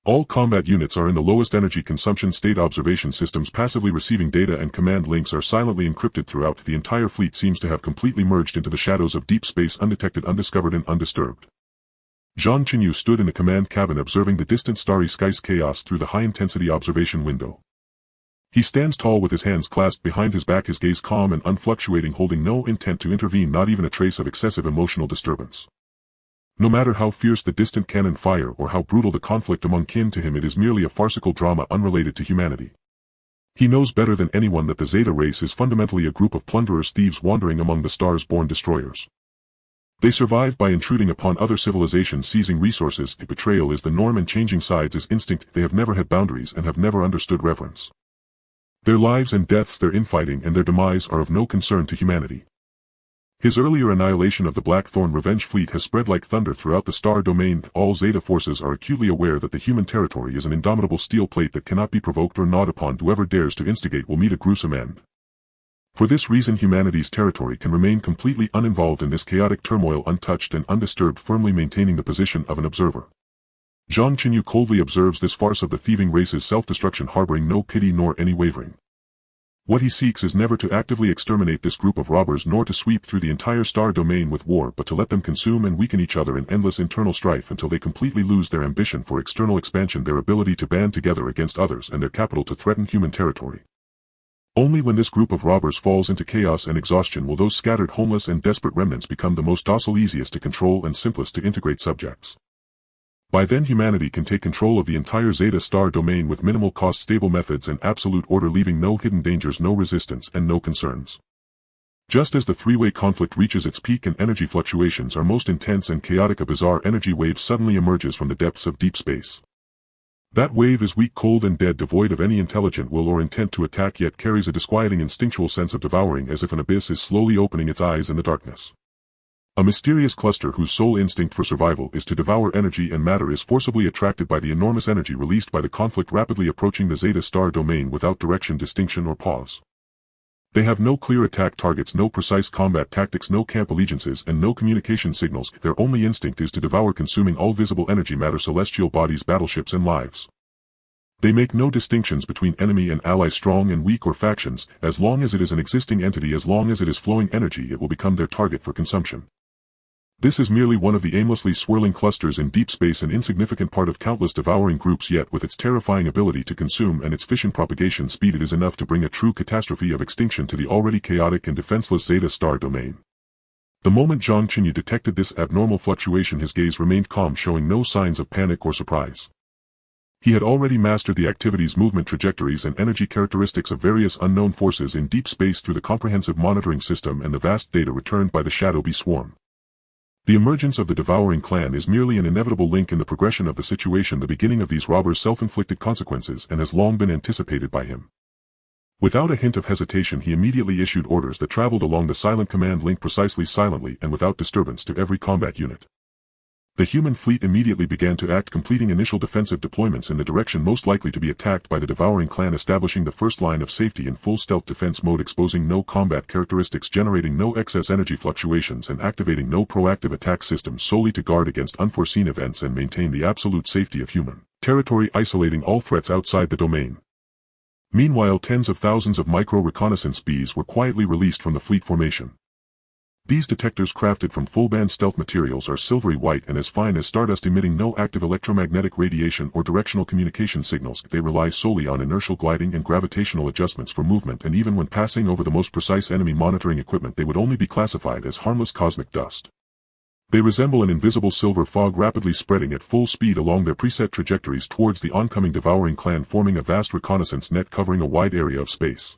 All combat units are in the lowest energy consumption state. Observation systems passively receiving data and command links are silently encrypted throughout. The entire fleet seems to have completely merged into the shadows of deep space, undetected, undiscovered, and undisturbed. Zhang Chenyu stood in the command cabin, observing the distant starry sky's chaos through the high-intensity observation window. He stands tall with his hands clasped behind his back, his gaze calm and unfluctuating, holding no intent to intervene, not even a trace of excessive emotional disturbance. No matter how fierce the distant cannon fire or how brutal the conflict among kin, to him it is merely a farcical drama unrelated to humanity. He knows better than anyone that the Zeta race is fundamentally a group of plunderers, thieves wandering among the stars-born destroyers. They survive by intruding upon other civilizations, seizing resources. Betrayal is the norm and changing sides is instinct. They have never had boundaries and have never understood reverence. Their lives and deaths, their infighting and their demise are of no concern to humanity. His earlier annihilation of the Blackthorn Revenge fleet has spread like thunder throughout the star domain. All Zeta forces are acutely aware that the human territory is an indomitable steel plate that cannot be provoked or gnawed upon. Whoever dares to instigate will meet a gruesome end. For this reason, humanity's territory can remain completely uninvolved in this chaotic turmoil, untouched and undisturbed, firmly maintaining the position of an observer. Zhang Chenyu coldly observes this farce of the thieving race's self-destruction, harboring no pity nor any wavering. What he seeks is never to actively exterminate this group of robbers, nor to sweep through the entire star domain with war, but to let them consume and weaken each other in endless internal strife until they completely lose their ambition for external expansion, their ability to band together against others, and their capital to threaten human territory. Only when this group of robbers falls into chaos and exhaustion will those scattered, homeless and desperate remnants become the most docile, easiest to control and simplest to integrate subjects. By then humanity can take control of the entire Zeta star domain with minimal cost, stable methods and absolute order, leaving no hidden dangers, no resistance and no concerns. Just as the three-way conflict reaches its peak and energy fluctuations are most intense and chaotic, a bizarre energy wave suddenly emerges from the depths of deep space. That wave is weak, cold and dead, devoid of any intelligent will or intent to attack, yet carries a disquieting instinctual sense of devouring, as if an abyss is slowly opening its eyes in the darkness. A mysterious cluster whose sole instinct for survival is to devour energy and matter is forcibly attracted by the enormous energy released by the conflict, rapidly approaching the Zeta star domain without direction, distinction or pause. They have no clear attack targets, no precise combat tactics, no camp allegiances and no communication signals. Their only instinct is to devour, consuming all visible energy, matter, celestial bodies, battleships and lives. They make no distinctions between enemy and ally, strong and weak or factions. As long as it is an existing entity, as long as it is flowing energy, it will become their target for consumption. This is merely one of the aimlessly swirling clusters in deep space, an insignificant part of countless devouring groups, yet with its terrifying ability to consume and its efficient propagation speed, it is enough to bring a true catastrophe of extinction to the already chaotic and defenseless Zeta star domain. The moment Zhang Chenyu detected this abnormal fluctuation, his gaze remained calm, showing no signs of panic or surprise. He had already mastered the activities, movement trajectories and energy characteristics of various unknown forces in deep space through the comprehensive monitoring system and the vast data returned by the Shadow Bee swarm. The emergence of the devouring clan is merely an inevitable link in the progression of the situation, the beginning of these robbers' self-inflicted consequences, and has long been anticipated by him. Without a hint of hesitation, he immediately issued orders that traveled along the silent command link, precisely, silently and without disturbance, to every combat unit. The human fleet immediately began to act, completing initial defensive deployments in the direction most likely to be attacked by the devouring clan, establishing the first line of safety in full stealth defense mode, exposing no combat characteristics, generating no excess energy fluctuations and activating no proactive attack systems, solely to guard against unforeseen events and maintain the absolute safety of human territory, isolating all threats outside the domain. Meanwhile, tens of thousands of micro-reconnaissance bees were quietly released from the fleet formation. These detectors, crafted from full-band stealth materials, are silvery white and as fine as stardust, emitting no active electromagnetic radiation or directional communication signals. They rely solely on inertial gliding and gravitational adjustments for movement, and even when passing over the most precise enemy monitoring equipment, they would only be classified as harmless cosmic dust. They resemble an invisible silver fog, rapidly spreading at full speed along their preset trajectories towards the oncoming devouring clan, forming a vast reconnaissance net covering a wide area of space.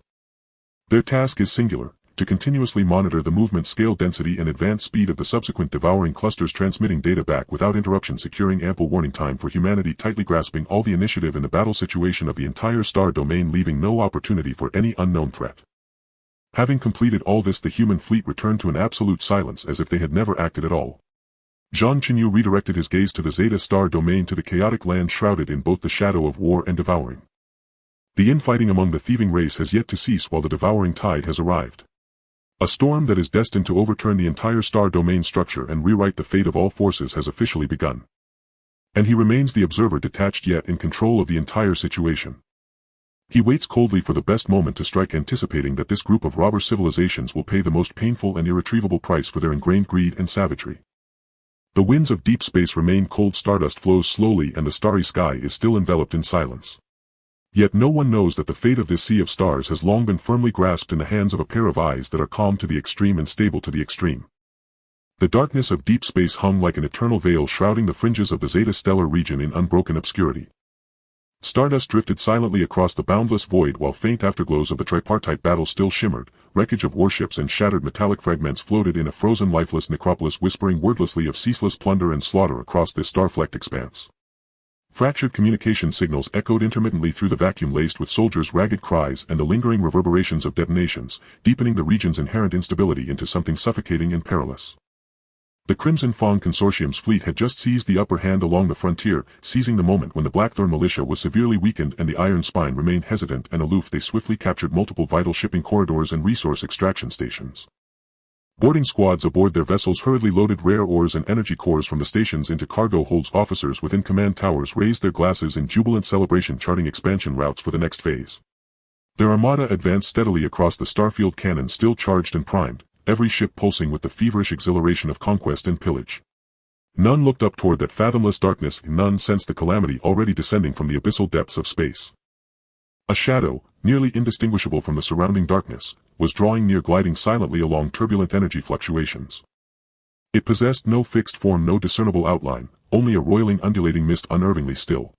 Their task is singular: to continuously monitor the movement, scale, density and advanced speed of the subsequent devouring clusters, transmitting data back without interruption, securing ample warning time for humanity, tightly grasping all the initiative in the battle situation of the entire star domain, leaving no opportunity for any unknown threat. Having completed all this, the human fleet returned to an absolute silence, as if they had never acted at all. Zhang Chenyu redirected his gaze to the Zeta star domain, to the chaotic land shrouded in both the shadow of war and devouring. The infighting among the thieving race has yet to cease, while the devouring tide has arrived. A storm that is destined to overturn the entire star domain structure and rewrite the fate of all forces has officially begun. And he remains the observer, detached yet in control of the entire situation. He waits coldly for the best moment to strike, anticipating that this group of robber civilizations will pay the most painful and irretrievable price for their ingrained greed and savagery. The winds of deep space remain cold, stardust flows slowly and the starry sky is still enveloped in silence. Yet no one knows that the fate of this sea of stars has long been firmly grasped in the hands of a pair of eyes that are calm to the extreme and stable to the extreme. The darkness of deep space hung like an eternal veil shrouding the fringes of the Zeta stellar region in unbroken obscurity. Stardust drifted silently across the boundless void while faint afterglows of the tripartite battle still shimmered, wreckage of warships and shattered metallic fragments floated in a frozen lifeless necropolis whispering wordlessly of ceaseless plunder and slaughter across this star-flecked expanse. Fractured communication signals echoed intermittently through the vacuum laced with soldiers' ragged cries and the lingering reverberations of detonations, deepening the region's inherent instability into something suffocating and perilous. The Crimson Fang Consortium's fleet had just seized the upper hand along the frontier, seizing the moment when the Blackthorn militia was severely weakened and the Iron Spine remained hesitant and aloof. They swiftly captured multiple vital shipping corridors and resource extraction stations. Boarding squads aboard their vessels hurriedly loaded rare ores and energy cores from the stations into cargo holds. Officers within command towers raised their glasses in jubilant celebration, charting expansion routes for the next phase. Their armada advanced steadily across the starfield, cannon still charged and primed, every ship pulsing with the feverish exhilaration of conquest and pillage. None looked up toward that fathomless darkness, none sensed the calamity already descending from the abyssal depths of space. A shadow, nearly indistinguishable from the surrounding darkness, was drawing near, gliding silently along turbulent energy fluctuations. It possessed no fixed form, no discernible outline, only a roiling undulating mist unnervingly still.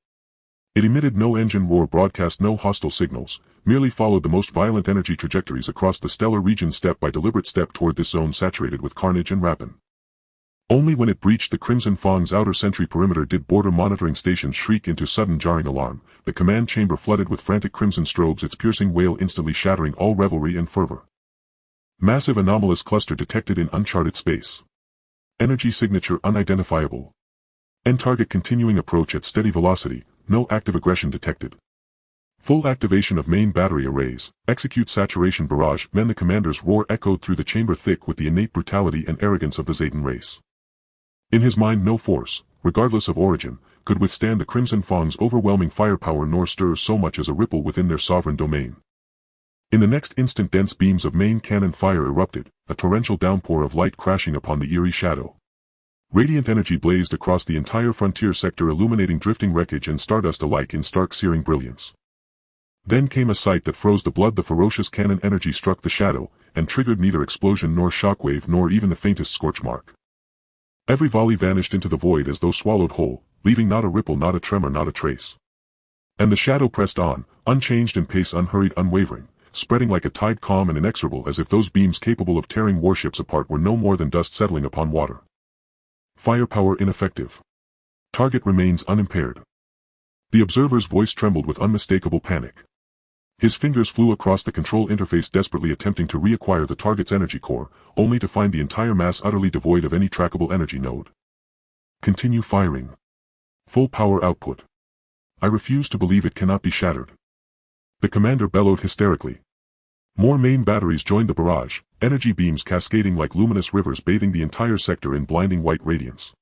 It emitted no engine roar, broadcast no hostile signals, merely followed the most violent energy trajectories across the stellar region step by deliberate step toward this zone saturated with carnage and rapine. Only when it breached the Crimson Fang's outer sentry perimeter did border monitoring stations shriek into sudden jarring alarm, the command chamber flooded with frantic crimson strobes, its piercing wail instantly shattering all revelry and fervor. Massive anomalous cluster detected in uncharted space. Energy signature unidentifiable. End target continuing approach at steady velocity, no active aggression detected. Full activation of main battery arrays, execute saturation barrage. Men, the commander's roar echoed through the chamber thick with the innate brutality and arrogance of the Zetan race. In his mind no force, regardless of origin, could withstand the Crimson Fang's overwhelming firepower nor stir so much as a ripple within their sovereign domain. In the next instant dense beams of main cannon fire erupted, a torrential downpour of light crashing upon the eerie shadow. Radiant energy blazed across the entire frontier sector, illuminating drifting wreckage and stardust alike in stark searing brilliance. Then came a sight that froze the blood. The ferocious cannon energy struck the shadow, and triggered neither explosion nor shockwave nor even the faintest scorch mark. Every volley vanished into the void as though swallowed whole, leaving not a ripple, not a tremor, not a trace. And the shadow pressed on, unchanged in pace, unhurried, unwavering, spreading like a tide, calm and inexorable, as if those beams capable of tearing warships apart were no more than dust settling upon water. Firepower ineffective. Target remains unimpaired. The observer's voice trembled with unmistakable panic. His fingers flew across the control interface, desperately attempting to reacquire the target's energy core, only to find the entire mass utterly devoid of any trackable energy node. Continue firing. Full power output. I refuse to believe it cannot be shattered. The commander bellowed hysterically. More main batteries joined the barrage, energy beams cascading like luminous rivers, bathing the entire sector in blinding white radiance.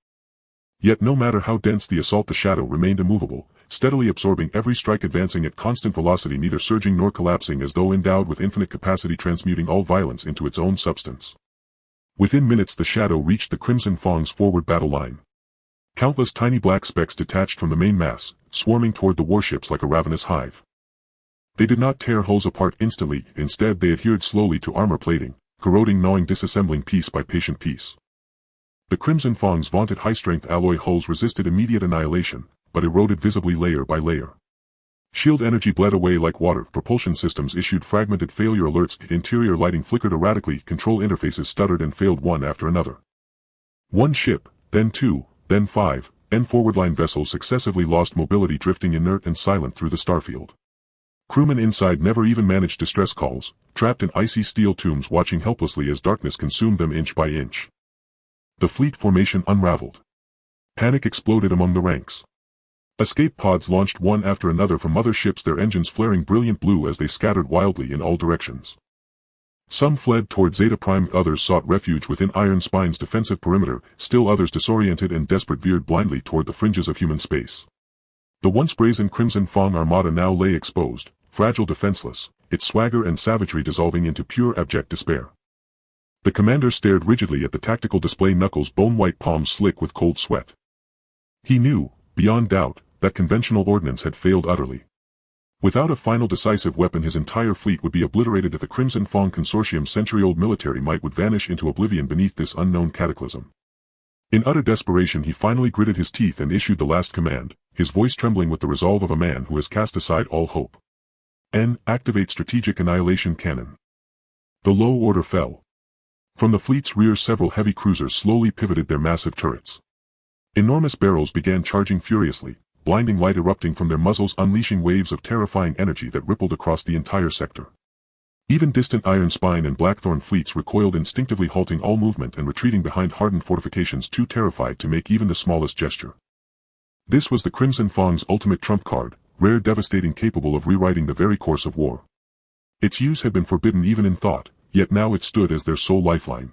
Yet no matter how dense the assault, the shadow remained immovable, steadily absorbing every strike, advancing at constant velocity, neither surging nor collapsing, as though endowed with infinite capacity, transmuting all violence into its own substance. Within minutes the shadow reached the Crimson Fang's forward battle line. Countless tiny black specks detached from the main mass, swarming toward the warships like a ravenous hive. They did not tear hulls apart instantly, instead they adhered slowly to armor plating, corroding, gnawing, disassembling piece by patient piece. The Crimson Fang's vaunted high-strength alloy hulls resisted immediate annihilation, but eroded visibly layer by layer. Shield energy bled away like water, propulsion systems issued fragmented failure alerts, interior lighting flickered erratically, control interfaces stuttered and failed one after another. One ship, then two, then five, and forward-line vessels successively lost mobility, drifting inert and silent through the starfield. Crewmen inside never even managed distress calls, trapped in icy steel tombs, watching helplessly as darkness consumed them inch by inch. The fleet formation unraveled. Panic exploded among the ranks. Escape pods launched one after another from other ships, their engines flaring brilliant blue as they scattered wildly in all directions. Some fled toward Zeta Prime, others sought refuge within Iron Spine's defensive perimeter, still others, disoriented and desperate, veered blindly toward the fringes of human space. The once brazen Crimson Fang armada now lay exposed, fragile, defenseless, its swagger and savagery dissolving into pure abject despair. The commander stared rigidly at the tactical display, knuckles bone-white, palms slick with cold sweat. He knew, beyond doubt, that conventional ordnance had failed utterly. Without a final decisive weapon, his entire fleet would be obliterated. The Crimson Fong Consortium's century-old military might would vanish into oblivion beneath this unknown cataclysm. In utter desperation, he finally gritted his teeth and issued the last command, his voice trembling with the resolve of a man who has cast aside all hope. Activate Strategic Annihilation Cannon. The low order fell. From the fleet's rear, several heavy cruisers slowly pivoted their massive turrets. Enormous barrels began charging furiously, blinding light erupting from their muzzles, unleashing waves of terrifying energy that rippled across the entire sector. Even distant Iron Spine and Blackthorn fleets recoiled, instinctively halting all movement and retreating behind hardened fortifications, too terrified to make even the smallest gesture. This was the Crimson Fong's ultimate trump card, rare, devastating, capable of rewriting the very course of war. Its use had been forbidden even in thought, yet now it stood as their sole lifeline.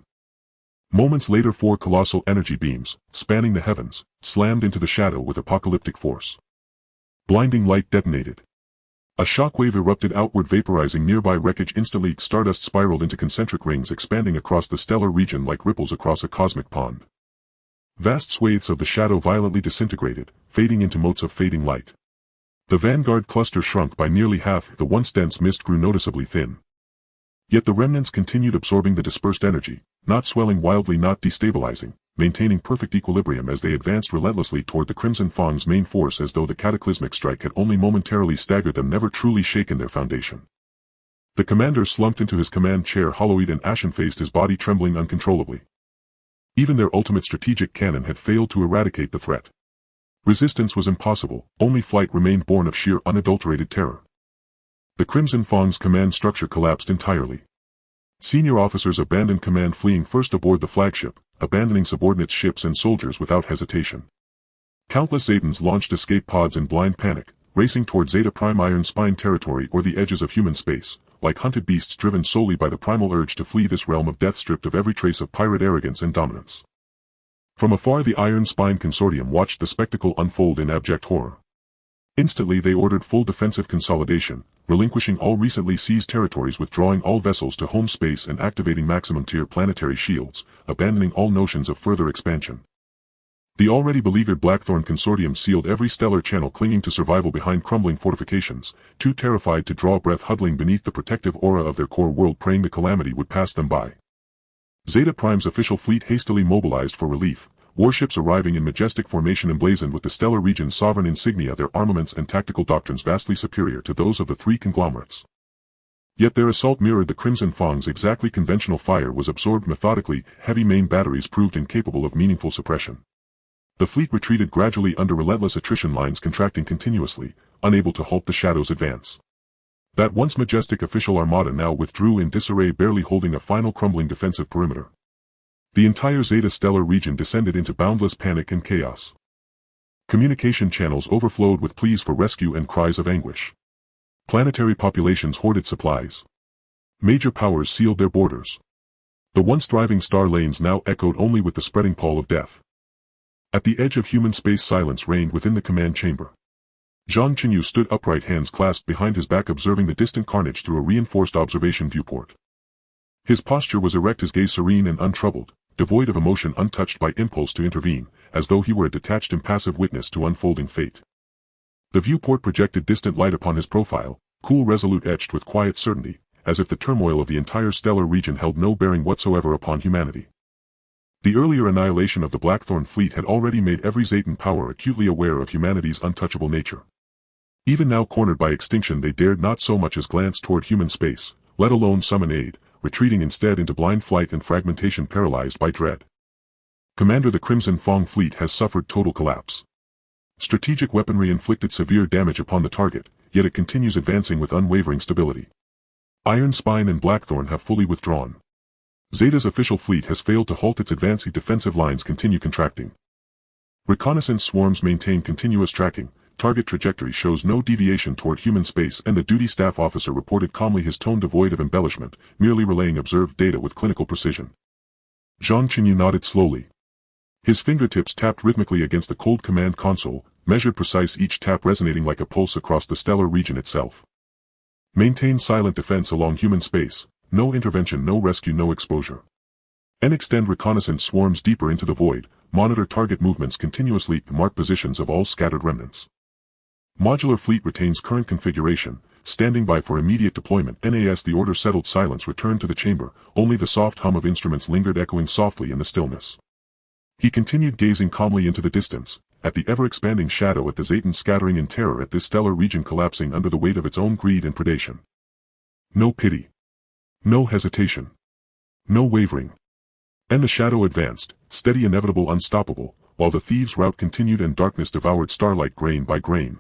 Moments later, 4 colossal energy beams, spanning the heavens, slammed into the shadow with apocalyptic force. Blinding light detonated. A shockwave erupted outward, vaporizing nearby wreckage instantly. Stardust spiraled into concentric rings, expanding across the stellar region like ripples across a cosmic pond. Vast swathes of the shadow violently disintegrated, fading into motes of fading light. The Vanguard cluster shrunk by nearly half. The once dense mist grew noticeably thin. Yet the remnants continued absorbing the dispersed energy, not swelling wildly, not destabilizing, maintaining perfect equilibrium as they advanced relentlessly toward the Crimson Fong's main force, as though the cataclysmic strike had only momentarily staggered them, never truly shaken their foundation. The commander slumped into his command chair, hollow-eyed and ashen-faced, his body trembling uncontrollably. Even their ultimate strategic cannon had failed to eradicate the threat. Resistance was impossible, only flight remained, born of sheer unadulterated terror. The Crimson Fong's command structure collapsed entirely. Senior officers abandoned command, fleeing first aboard the flagship, abandoning subordinate ships and soldiers without hesitation. Countless Zetans launched escape pods in blind panic, racing toward Zeta Prime Iron Spine territory or the edges of human space, like hunted beasts driven solely by the primal urge to flee this realm of death, stripped of every trace of pirate arrogance and dominance. From afar, the Iron Spine Consortium watched the spectacle unfold in abject horror. Instantly they ordered full defensive consolidation, relinquishing all recently seized territories, withdrawing all vessels to home space and activating maximum-tier planetary shields, abandoning all notions of further expansion. The already beleaguered Blackthorn Consortium sealed every stellar channel, clinging to survival behind crumbling fortifications, too terrified to draw breath, huddling beneath the protective aura of their core world, praying the calamity would pass them by. Zeta Prime's official fleet hastily mobilized for relief, warships arriving in majestic formation emblazoned with the stellar region's sovereign insignia, their armaments and tactical doctrines vastly superior to those of the 3 conglomerates. Yet their assault mirrored the Crimson Fong's exactly. Conventional fire was absorbed methodically, heavy main batteries proved incapable of meaningful suppression. The fleet retreated gradually under relentless attrition lines contracting continuously, unable to halt the Shadow's advance. That once majestic official armada now withdrew in disarray, barely holding a final crumbling defensive perimeter. The entire Zeta stellar region descended into boundless panic and chaos. Communication channels overflowed with pleas for rescue and cries of anguish. Planetary populations hoarded supplies. Major powers sealed their borders. The once thriving star lanes now echoed only with the spreading pall of death. At the edge of human space, silence reigned within the command chamber. Zhang Chenyu stood upright, hands clasped behind his back, observing the distant carnage through a reinforced observation viewport. His posture was erect, his gaze serene and untroubled, devoid of emotion, untouched by impulse to intervene, as though he were a detached, impassive witness to unfolding fate. The viewport projected distant light upon his profile, cool, resolute, etched with quiet certainty, as if the turmoil of the entire stellar region held no bearing whatsoever upon humanity. The earlier annihilation of the Blackthorn fleet had already made every Zetan power acutely aware of humanity's untouchable nature. Even now, cornered by extinction, they dared not so much as glance toward human space, let alone summon aid, retreating instead into blind flight and fragmentation, paralyzed by dread. Commander, the Crimson Fong fleet has suffered total collapse. Strategic weaponry inflicted severe damage upon the target, yet it continues advancing with unwavering stability. Iron Spine and Blackthorn have fully withdrawn. Zeta's official fleet has failed to halt its advance. Defensive lines continue contracting. Reconnaissance swarms maintain continuous tracking, target trajectory shows no deviation toward human space, and the duty staff officer reported calmly, his tone devoid of embellishment, merely relaying observed data with clinical precision. Zhang Chenyu nodded slowly. His fingertips tapped rhythmically against the cold command console, measured precise, each tap resonating like a pulse across the stellar region itself. Maintain silent defense along human space, no intervention, no rescue, no exposure. Extend reconnaissance swarms deeper into the void, monitor target movements continuously, mark positions of all scattered remnants. Modular fleet retains current configuration, standing by for immediate deployment. As the order settled, silence returned to the chamber, only the soft hum of instruments lingered echoing softly in the stillness. He continued gazing calmly into the distance, at the ever-expanding shadow, at the Zetan scattering in terror, at this stellar region collapsing under the weight of its own greed and predation. No pity. No hesitation. No wavering. And the shadow advanced, steady, inevitable, unstoppable, while the thieves' rout continued and darkness devoured starlight grain by grain.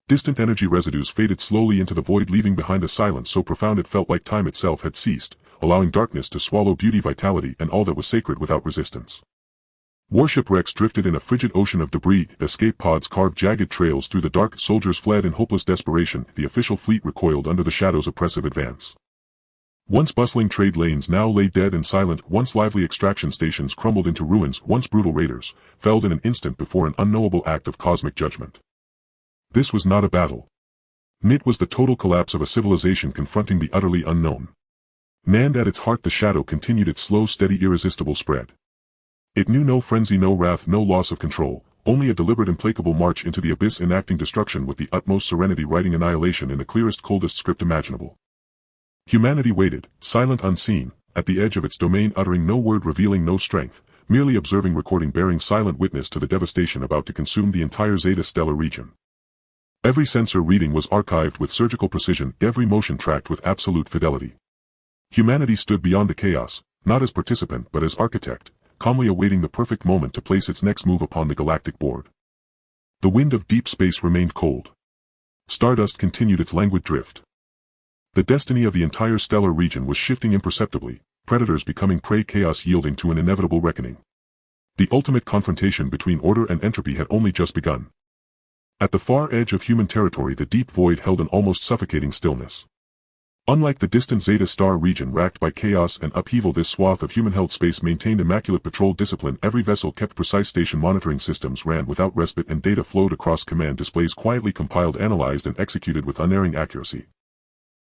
Distant energy residues faded slowly into the void, leaving behind a silence so profound it felt like time itself had ceased, allowing darkness to swallow beauty, vitality, and all that was sacred without resistance. Warship wrecks drifted in a frigid ocean of debris, escape pods carved jagged trails through the dark, soldiers fled in hopeless desperation, the official fleet recoiled under the shadow's oppressive advance. Once bustling trade lanes now lay dead and silent, once lively extraction stations crumbled into ruins, once brutal raiders felled in an instant before an unknowable act of cosmic judgment. This was not a battle. It was the total collapse of a civilization confronting the utterly unknown. And at its heart the shadow continued its slow, steady, irresistible spread. It knew no frenzy, no wrath, no loss of control, only a deliberate, implacable march into the abyss, enacting destruction with the utmost serenity, writing annihilation in the clearest, coldest script imaginable. Humanity waited, silent, unseen, at the edge of its domain, uttering no word, revealing no strength, merely observing, recording, bearing silent witness to the devastation about to consume the entire Zeta stellar region. Every sensor reading was archived with surgical precision, every motion tracked with absolute fidelity. Humanity stood beyond the chaos, not as participant but as architect, calmly awaiting the perfect moment to place its next move upon the galactic board. The wind of deep space remained cold. Stardust continued its languid drift. The destiny of the entire stellar region was shifting imperceptibly, predators becoming prey, chaos yielding to an inevitable reckoning. The ultimate confrontation between order and entropy had only just begun. At the far edge of human territory, the deep void held an almost suffocating stillness. Unlike the distant Zeta Star region racked by chaos and upheaval, this swath of human-held space maintained immaculate patrol discipline. Every vessel kept precise, station monitoring systems ran without respite, and data flowed across command displays, quietly compiled, analyzed, and executed with unerring accuracy.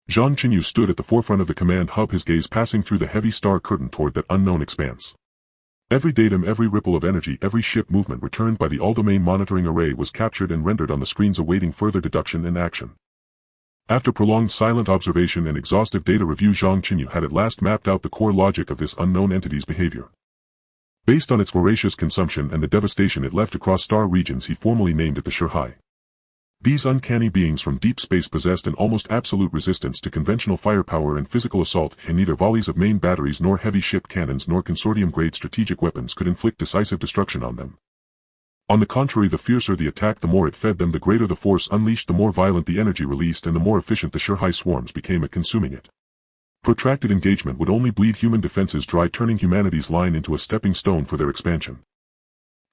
Zhang Chenyu stood at the forefront of the command hub, his gaze passing through the heavy star curtain toward that unknown expanse. Every datum, every ripple of energy, every ship movement returned by the all-domain monitoring array was captured and rendered on the screens, awaiting further deduction and action. After prolonged silent observation and exhaustive data review, Zhang Chenyu had at last mapped out the core logic of this unknown entity's behavior. Based on its voracious consumption and the devastation it left across star regions, he formally named it the Sci-Fi. These uncanny beings from deep space possessed an almost absolute resistance to conventional firepower and physical assault, and neither volleys of main batteries nor heavy ship cannons nor consortium-grade strategic weapons could inflict decisive destruction on them. On the contrary, the fiercer the attack, the more it fed them, the greater the force unleashed, the more violent the energy released, and the more efficient the Sci-Fi swarms became at consuming it. Protracted engagement would only bleed human defenses dry, turning humanity's line into a stepping stone for their expansion.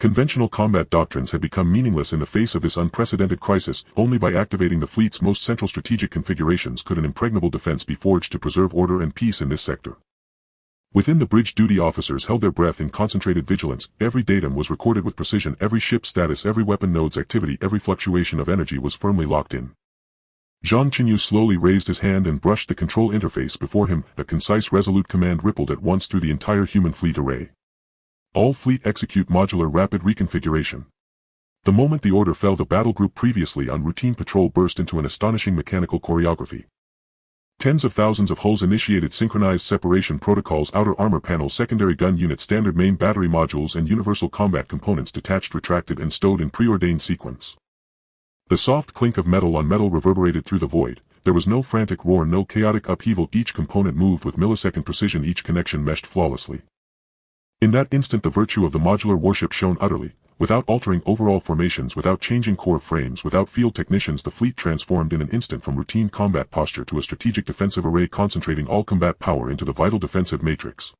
Conventional combat doctrines had become meaningless in the face of this unprecedented crisis. Only by activating the fleet's most central strategic configurations could an impregnable defense be forged to preserve order and peace in this sector. Within the bridge, duty officers held their breath in concentrated vigilance. Every datum was recorded with precision, every ship's status, every weapon node's activity, every fluctuation of energy was firmly locked in. Zhang Chenyu slowly raised his hand and brushed the control interface before him. A concise, resolute command rippled at once through the entire human fleet array. All fleet execute modular rapid reconfiguration. The moment the order fell, the battle group previously on routine patrol burst into an astonishing mechanical choreography. Tens of thousands of hulls initiated synchronized separation protocols, outer armor panels, secondary gun units, standard main battery modules, and universal combat components detached, retracted, and stowed in preordained sequence. The soft clink of metal on metal reverberated through the void. There was no frantic roar, no chaotic upheaval. Each component moved with millisecond precision, each connection meshed flawlessly. In that instant, the virtue of the modular warship shone utterly. Without altering overall formations, without changing core frames, without field technicians, the fleet transformed in an instant from routine combat posture to a strategic defensive array, concentrating all combat power into the vital defensive matrix.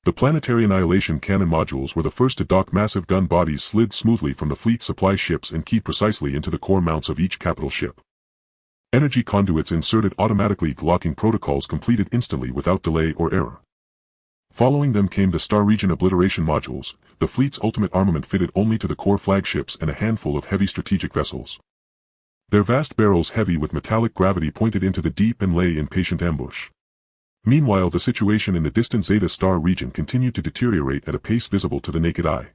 The planetary annihilation cannon modules were the first to dock. Massive gun bodies slid smoothly from the fleet supply ships and keyed precisely into the core mounts of each capital ship. Energy conduits inserted automatically, locking protocols completed instantly without delay or error. Following them came the Star Region obliteration modules, the fleet's ultimate armament fitted only to the core flagships and a handful of heavy strategic vessels. Their vast barrels, heavy with metallic gravity, pointed into the deep and lay in patient ambush. Meanwhile, the situation in the distant Zeta Star region continued to deteriorate at a pace visible to the naked eye.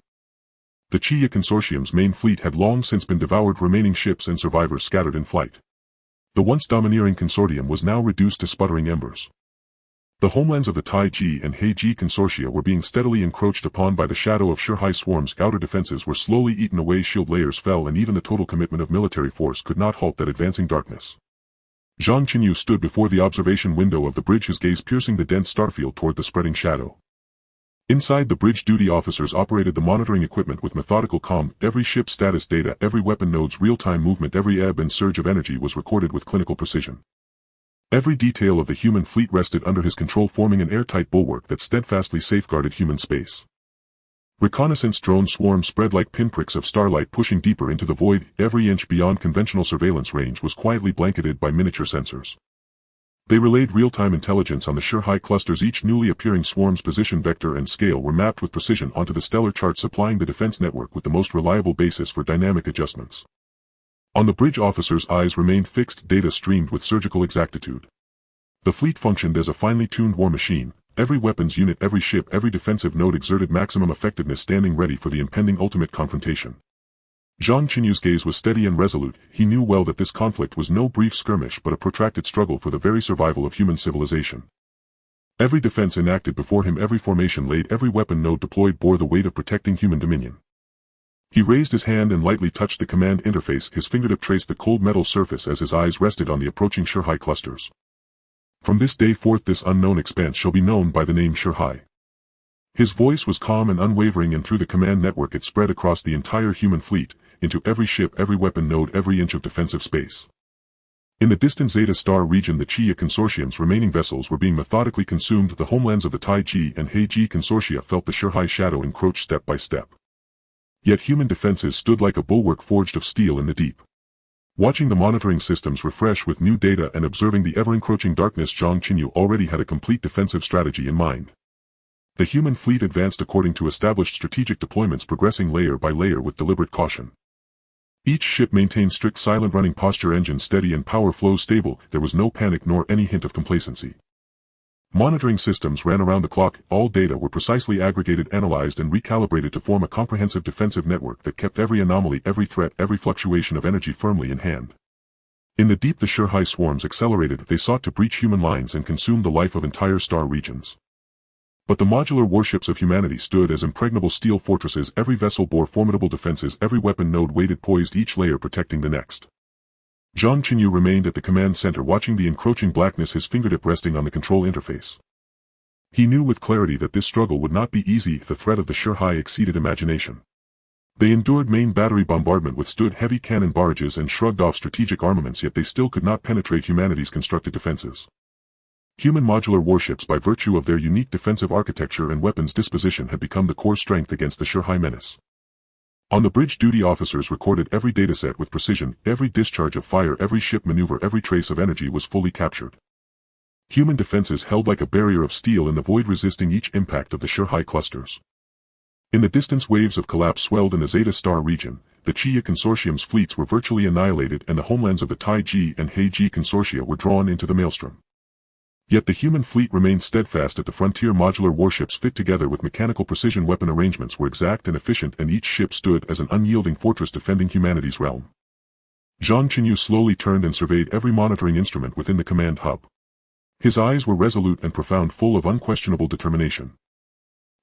The Chia Consortium's main fleet had long since been devoured, remaining ships and survivors scattered in flight. The once domineering consortium was now reduced to sputtering embers. The homelands of the Tai-Ji and He-Ji consortia were being steadily encroached upon by the shadow of Shurhai swarms. Outer defenses were slowly eaten away, shield layers fell, and even the total commitment of military force could not halt that advancing darkness. Zhang Chenyu stood before the observation window of the bridge, his gaze piercing the dense starfield toward the spreading shadow. Inside, the bridge duty officers operated the monitoring equipment with methodical calm. Every ship status data, every weapon node's real-time movement, every ebb and surge of energy was recorded with clinical precision. Every detail of the human fleet rested under his control, forming an airtight bulwark that steadfastly safeguarded human space. Reconnaissance drone swarms spread like pinpricks of starlight, pushing deeper into the void. Every inch beyond conventional surveillance range was quietly blanketed by miniature sensors. They relayed real-time intelligence on the Shurhai clusters. Each newly appearing swarm's position, vector, and scale were mapped with precision onto the stellar chart, supplying the defense network with the most reliable basis for dynamic adjustments. On the bridge officers' eyes remained fixed, data streamed with surgical exactitude. The fleet functioned as a finely tuned war machine. Every weapons unit, every ship, every defensive node exerted maximum effectiveness, standing ready for the impending ultimate confrontation. Zhang Chenyu's gaze was steady and resolute. He knew well that this conflict was no brief skirmish but a protracted struggle for the very survival of human civilization. Every defense enacted before him, every formation laid, every weapon node deployed bore the weight of protecting human dominion. He raised his hand and lightly touched the command interface. His fingertip traced the cold metal surface as his eyes rested on the approaching Shurhai clusters. From this day forth, this unknown expanse shall be known by the name Shurhai. His voice was calm and unwavering, and through the command network it spread across the entire human fleet, into every ship, every weapon node, every inch of defensive space. In the distant Zeta Star region, the Chia Consortium's remaining vessels were being methodically consumed. The homelands of the Tai-Ji and He-Ji consortia felt the Shurhai shadow encroach step by step. Yet human defenses stood like a bulwark forged of steel in the deep. Watching the monitoring systems refresh with new data and observing the ever-encroaching darkness, Zhang Chenyu already had a complete defensive strategy in mind. The human fleet advanced according to established strategic deployments, progressing layer by layer with deliberate caution. Each ship maintained strict silent running posture, engines steady and power flows stable. There was no panic nor any hint of complacency. Monitoring systems ran around the clock. All data were precisely aggregated, analyzed, and recalibrated to form a comprehensive defensive network that kept every anomaly, every threat, every fluctuation of energy firmly in hand. In the deep, the Shurhai swarms accelerated. They sought to breach human lines and consume the life of entire star regions. But the modular warships of humanity stood as impregnable steel fortresses. Every vessel bore formidable defenses, every weapon node waited poised, each layer protecting the next. Zhang Chenyu remained at the command center, watching the encroaching blackness, his fingertip resting on the control interface. He knew with clarity that this struggle would not be easy. The threat of the Shurhai exceeded imagination. They endured main battery bombardment, withstood heavy cannon barrages, and shrugged off strategic armaments, yet they still could not penetrate humanity's constructed defenses. Human modular warships, by virtue of their unique defensive architecture and weapons disposition, had become the core strength against the Shurhai menace. On the bridge, duty officers recorded every dataset with precision. Every discharge of fire, every ship maneuver, every trace of energy was fully captured. Human defenses held like a barrier of steel in the void, resisting each impact of the Shurhai clusters. In the distance, waves of collapse swelled in the Zeta Star region. The Chia Consortium's fleets were virtually annihilated, and the homelands of the Tai-Ji and He-Ji consortia were drawn into the maelstrom. Yet the human fleet remained steadfast at the frontier. Modular warships fit together with mechanical precision, weapon arrangements were exact and efficient, and each ship stood as an unyielding fortress defending humanity's realm. Zhang Chenyu slowly turned and surveyed every monitoring instrument within the command hub. His eyes were resolute and profound, full of unquestionable determination.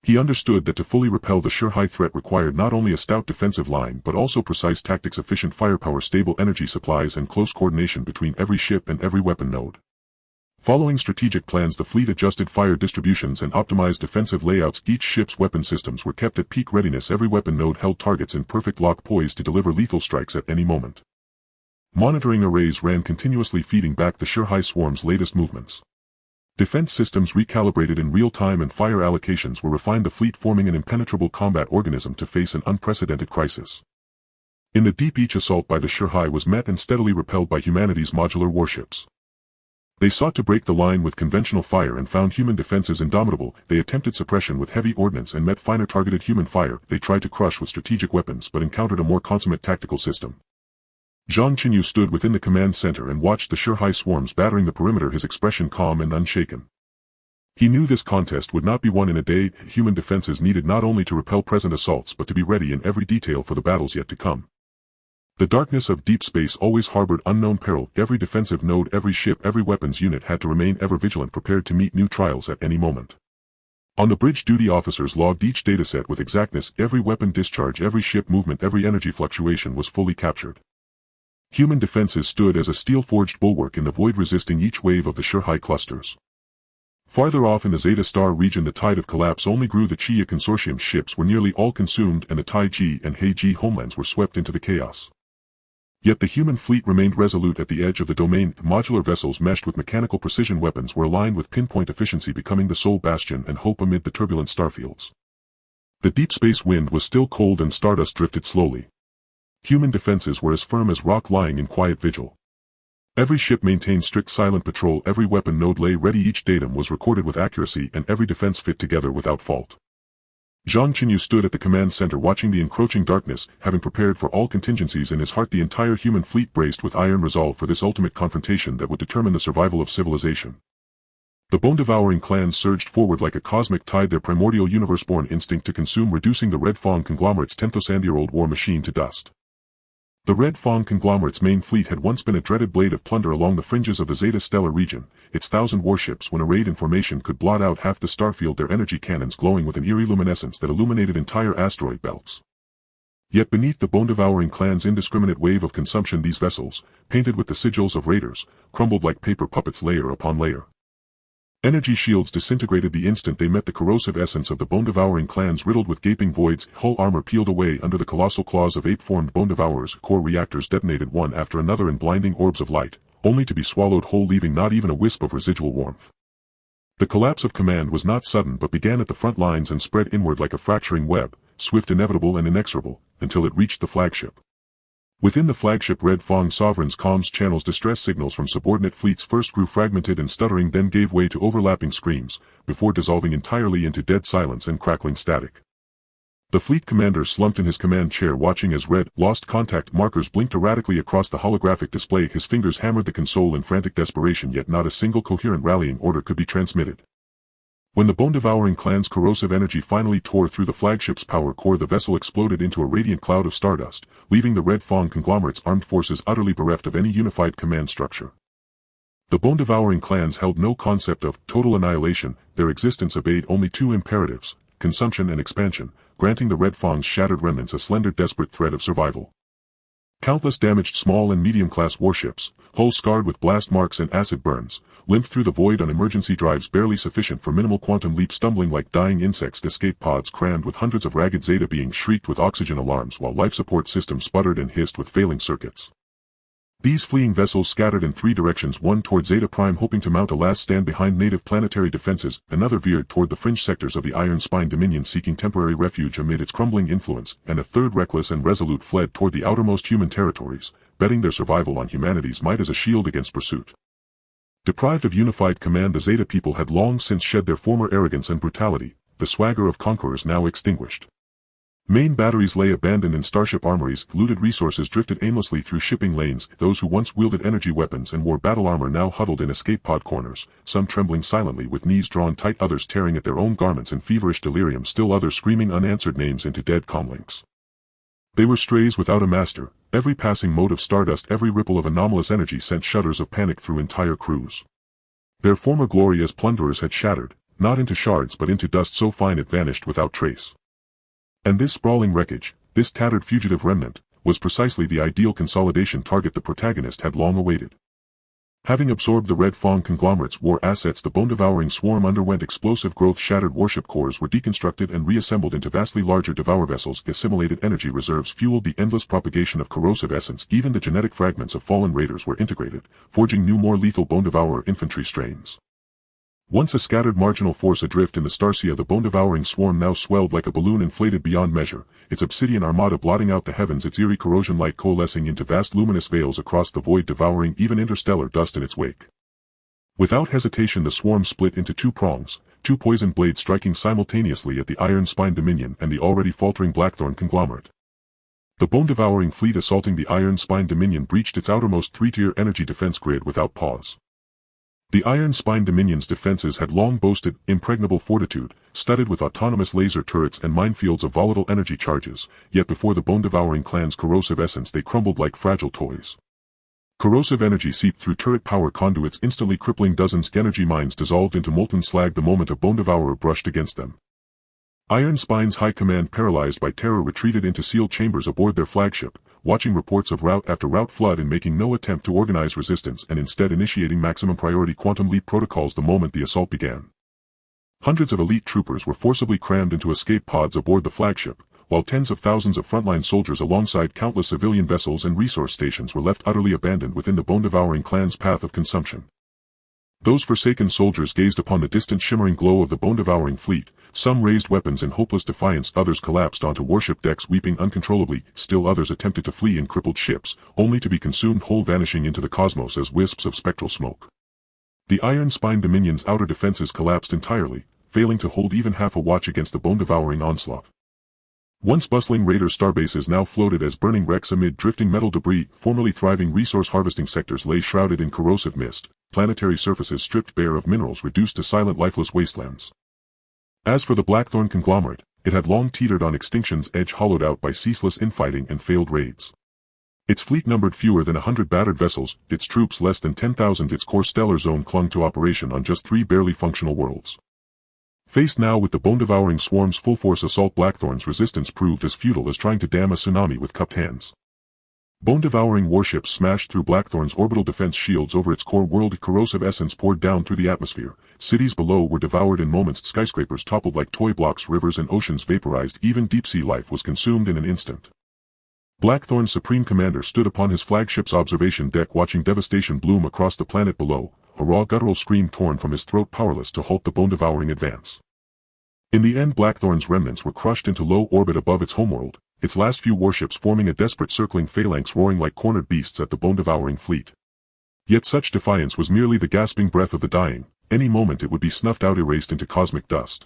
He understood that to fully repel the Shurhai threat required not only a stout defensive line but also precise tactics, efficient firepower, stable energy supplies, and close coordination between every ship and every weapon node. Following strategic plans, the fleet adjusted fire distributions and optimized defensive layouts. Each ship's weapon systems were kept at peak readiness. Every weapon node held targets in perfect lock, poised to deliver lethal strikes at any moment. Monitoring arrays ran continuously, feeding back the Shurhai swarm's latest movements. Defense systems recalibrated in real time and fire allocations were refined, the fleet forming an impenetrable combat organism to face an unprecedented crisis. In the deep, each assault by the Shurhai was met and steadily repelled by humanity's modular warships. They sought to break the line with conventional fire and found human defenses indomitable. They attempted suppression with heavy ordnance and met finer targeted human fire. They tried to crush with strategic weapons but encountered a more consummate tactical system. Zhang Chenyu stood within the command center and watched the Shurhai swarms battering the perimeter, his expression calm and unshaken. He knew this contest would not be won in a day. Human defenses needed not only to repel present assaults but to be ready in every detail for the battles yet to come. The darkness of deep space always harbored unknown peril. Every defensive node, every ship, every weapons unit had to remain ever vigilant, prepared to meet new trials at any moment. On the bridge, duty officers logged each dataset with exactness. Every weapon discharge, every ship movement, every energy fluctuation was fully captured. Human defenses stood as a steel-forged bulwark in the void, resisting each wave of the Shurhai clusters. Farther off in the Zeta Star region, the tide of collapse only grew. The Chia Consortium ships were nearly all consumed, and the Tai Ji and Hei Ji homelands were swept into the chaos. Yet the human fleet remained resolute at the edge of the domain. Modular vessels meshed with mechanical precision weapons were aligned with pinpoint efficiency, becoming the sole bastion and hope amid the turbulent starfields. The deep space wind was still cold and stardust drifted slowly. Human defenses were as firm as rock, lying in quiet vigil. Every ship maintained strict silent patrol, every weapon node lay ready, each datum was recorded with accuracy, and every defense fit together without fault. Zhang Chenyu stood at the command center watching the encroaching darkness, having prepared for all contingencies in his heart. The entire human fleet braced with iron resolve for this ultimate confrontation that would determine the survival of civilization. The bone-devouring clans surged forward like a cosmic tide, their primordial universe-born instinct to consume, reducing the Red Fang conglomerate's 10,000-year-old war machine to dust. The Red Fang conglomerate's main fleet had once been a dreaded blade of plunder along the fringes of the Zeta Stellar region. Its 1,000 warships, when arrayed in formation, could blot out half the starfield, their energy cannons glowing with an eerie luminescence that illuminated entire asteroid belts. Yet beneath the bone-devouring clan's indiscriminate wave of consumption, these vessels, painted with the sigils of raiders, crumbled like paper puppets, layer upon layer. Energy shields disintegrated the instant they met the corrosive essence of the bone-devouring clans, riddled with gaping voids. Hull armor peeled away under the colossal claws of ape-formed bone-devourers. Core reactors detonated one after another in blinding orbs of light, only to be swallowed whole, leaving not even a wisp of residual warmth. The collapse of command was not sudden but began at the front lines and spread inward like a fracturing web, swift, inevitable, and inexorable, until it reached the flagship. Within the flagship, Red Fang Sovereign's comms channels, distress signals from subordinate fleets first grew fragmented and stuttering, then gave way to overlapping screams, before dissolving entirely into dead silence and crackling static. The fleet commander slumped in his command chair, watching as red, lost contact markers blinked erratically across the holographic display. His fingers hammered the console in frantic desperation, yet not a single coherent rallying order could be transmitted. When the bone-devouring clan's corrosive energy finally tore through the flagship's power core, the vessel exploded into a radiant cloud of stardust, leaving the Red Fang conglomerate's armed forces utterly bereft of any unified command structure. The bone-devouring clans held no concept of total annihilation. Their existence obeyed only two imperatives: consumption and expansion, granting the Red Fang's shattered remnants a slender, desperate thread of survival. Countless damaged small and medium-class warships, hulls scarred with blast marks and acid burns, limped through the void on emergency drives barely sufficient for minimal quantum leaps, stumbling like dying insects. Escape pods crammed with hundreds of ragged Zeta beings shrieked with oxygen alarms, while life support systems sputtered and hissed with failing circuits. These fleeing vessels scattered in three directions: one toward Zeta Prime, hoping to mount a last stand behind native planetary defenses; another veered toward the fringe sectors of the Iron Spine Dominion, seeking temporary refuge amid its crumbling influence; and a third, reckless and resolute, fled toward the outermost human territories, betting their survival on humanity's might as a shield against pursuit. Deprived of unified command, the Zeta people had long since shed their former arrogance and brutality, the swagger of conquerors now extinguished. Main batteries lay abandoned in Starship armories, looted resources drifted aimlessly through shipping lanes. Those who once wielded energy weapons and wore battle armor now huddled in escape pod corners, some trembling silently with knees drawn tight, others tearing at their own garments in feverish delirium, still others screaming unanswered names into dead comlinks. They were strays without a master. Every passing mote of stardust, every ripple of anomalous energy sent shudders of panic through entire crews. Their former glory as plunderers had shattered, not into shards but into dust so fine it vanished without trace. And this sprawling wreckage, this tattered fugitive remnant, was precisely the ideal consolidation target the protagonist had long awaited. Having absorbed the Red Fang conglomerate's war assets, the bone-devouring swarm underwent explosive growth. Shattered warship cores were deconstructed and reassembled into vastly larger devour vessels. Assimilated energy reserves fueled the endless propagation of corrosive essence. Even the genetic fragments of fallen raiders were integrated, forging new, more lethal bone-devourer infantry strains. Once a scattered marginal force adrift in the Starcia, the bone-devouring swarm now swelled like a balloon inflated beyond measure, its obsidian armada blotting out the heavens, its eerie corrosion light coalescing into vast luminous veils across the void, devouring even interstellar dust in its wake. Without hesitation, the swarm split into two prongs, two poisoned blades striking simultaneously at the Iron Spine Dominion and the already faltering Blackthorn conglomerate. The bone-devouring fleet assaulting the Iron Spine Dominion breached its outermost three-tier energy defense grid without pause. The iron-spined Dominion's defenses had long boasted impregnable fortitude, studded with autonomous laser turrets and minefields of volatile energy charges, yet before the bone-devouring clan's corrosive essence they crumbled like fragile toys. Corrosive energy seeped through turret power conduits, instantly crippling dozens. Energy mines dissolved into molten slag the moment a bone devourer brushed against them. Iron Spine's high command, paralyzed by terror, retreated into sealed chambers aboard their flagship, watching reports of rout after rout flood and making no attempt to organize resistance, and instead initiating maximum priority quantum leap protocols the moment the assault began. Hundreds of elite troopers were forcibly crammed into escape pods aboard the flagship, while tens of thousands of frontline soldiers alongside countless civilian vessels and resource stations were left utterly abandoned within the bone-devouring clan's path of consumption. Those forsaken soldiers gazed upon the distant shimmering glow of the bone-devouring fleet. Some raised weapons in hopeless defiance, others collapsed onto warship decks weeping uncontrollably, still others attempted to flee in crippled ships, only to be consumed whole, vanishing into the cosmos as wisps of spectral smoke. The iron-spined Dominion's outer defenses collapsed entirely, failing to hold even half a watch against the bone-devouring onslaught. Once bustling raider starbases now floated as burning wrecks amid drifting metal debris. Formerly thriving resource-harvesting sectors lay shrouded in corrosive mist, planetary surfaces stripped bare of minerals reduced to silent lifeless wastelands. As for the Blackthorn conglomerate, it had long teetered on extinction's edge, hollowed out by ceaseless infighting and failed raids. Its fleet numbered fewer than 100 battered vessels, its troops less than 10,000. Its core stellar zone clung to operation on just 3 barely functional worlds. Faced now with the bone-devouring swarm's full-force assault, Blackthorn's resistance proved as futile as trying to dam a tsunami with cupped hands. Bone-devouring warships smashed through Blackthorn's orbital defense shields over its core world. Corrosive essence poured down through the atmosphere. Cities below were devoured in moments. Skyscrapers toppled like toy blocks. Rivers and oceans vaporized. Even deep-sea life was consumed in an instant. Blackthorn's supreme commander stood upon his flagship's observation deck, watching devastation bloom across the planet below, a raw guttural scream torn from his throat, powerless to halt the bone-devouring advance. In the end, Blackthorn's remnants were crushed into low orbit above its homeworld, its last few warships forming a desperate circling phalanx, roaring like cornered beasts at the bone-devouring fleet. Yet such defiance was merely the gasping breath of the dying. Any moment it would be snuffed out, erased into cosmic dust.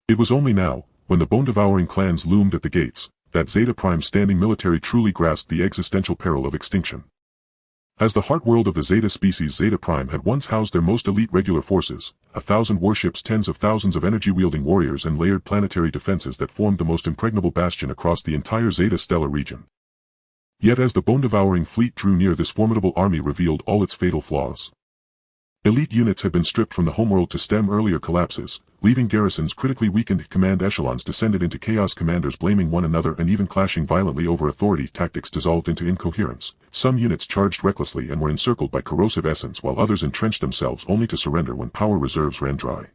It was only now, when the bone-devouring clans loomed at the gates, that Zeta Prime's standing military truly grasped the existential peril of extinction. As the heart world of the Zeta species, Zeta Prime had once housed their most elite regular forces, 1,000 warships, tens of thousands of energy-wielding warriors, and layered planetary defenses that formed the most impregnable bastion across the entire Zeta stellar region. Yet as the bone-devouring fleet drew near, this formidable army revealed all its fatal flaws. Elite units had been stripped from the homeworld to stem earlier collapses, leaving garrisons critically weakened. Command echelons descended into chaos, commanders blaming one another and even clashing violently over authority. Tactics dissolved into incoherence. Some units charged recklessly and were encircled by corrosive essence, while others entrenched themselves only to surrender when power reserves ran dry.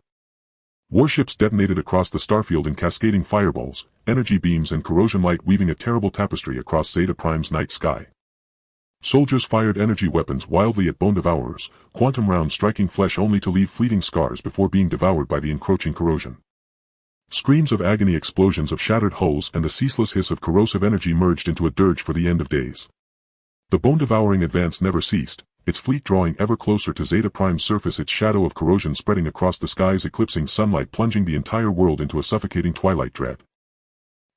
Warships detonated across the starfield in cascading fireballs, energy beams and corrosion light weaving a terrible tapestry across Zeta Prime's night sky. Soldiers fired energy weapons wildly at bone devourers, quantum rounds striking flesh only to leave fleeting scars before being devoured by the encroaching corrosion. Screams of agony, explosions of shattered hulls, and the ceaseless hiss of corrosive energy merged into a dirge for the end of days. The bone-devouring advance never ceased, its fleet drawing ever closer to Zeta Prime's surface, its shadow of corrosion spreading across the skies, eclipsing sunlight, plunging the entire world into a suffocating twilight dread.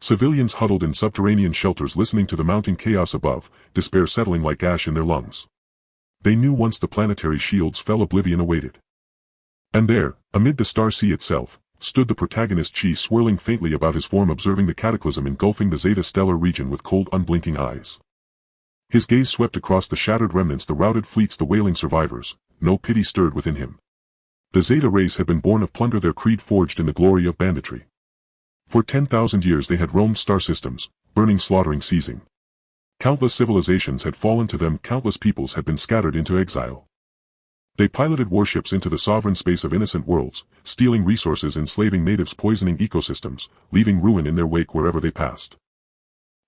Civilians huddled in subterranean shelters, listening to the mounting chaos above, despair settling like ash in their lungs. They knew once the planetary shields fell, oblivion awaited. And there, amid the star sea itself, stood the protagonist, Chi, swirling faintly about his form, observing the cataclysm engulfing the Zeta stellar region with cold, unblinking eyes. His gaze swept across the shattered remnants, the routed fleets, the wailing survivors. No pity stirred within him. The Zeta race had been born of plunder, their creed forged in the glory of banditry. For 10,000 years they had roamed star systems, burning, slaughtering, seizing. Countless civilizations had fallen to them, countless peoples had been scattered into exile. They piloted warships into the sovereign space of innocent worlds, stealing resources, enslaving natives, poisoning ecosystems, leaving ruin in their wake wherever they passed.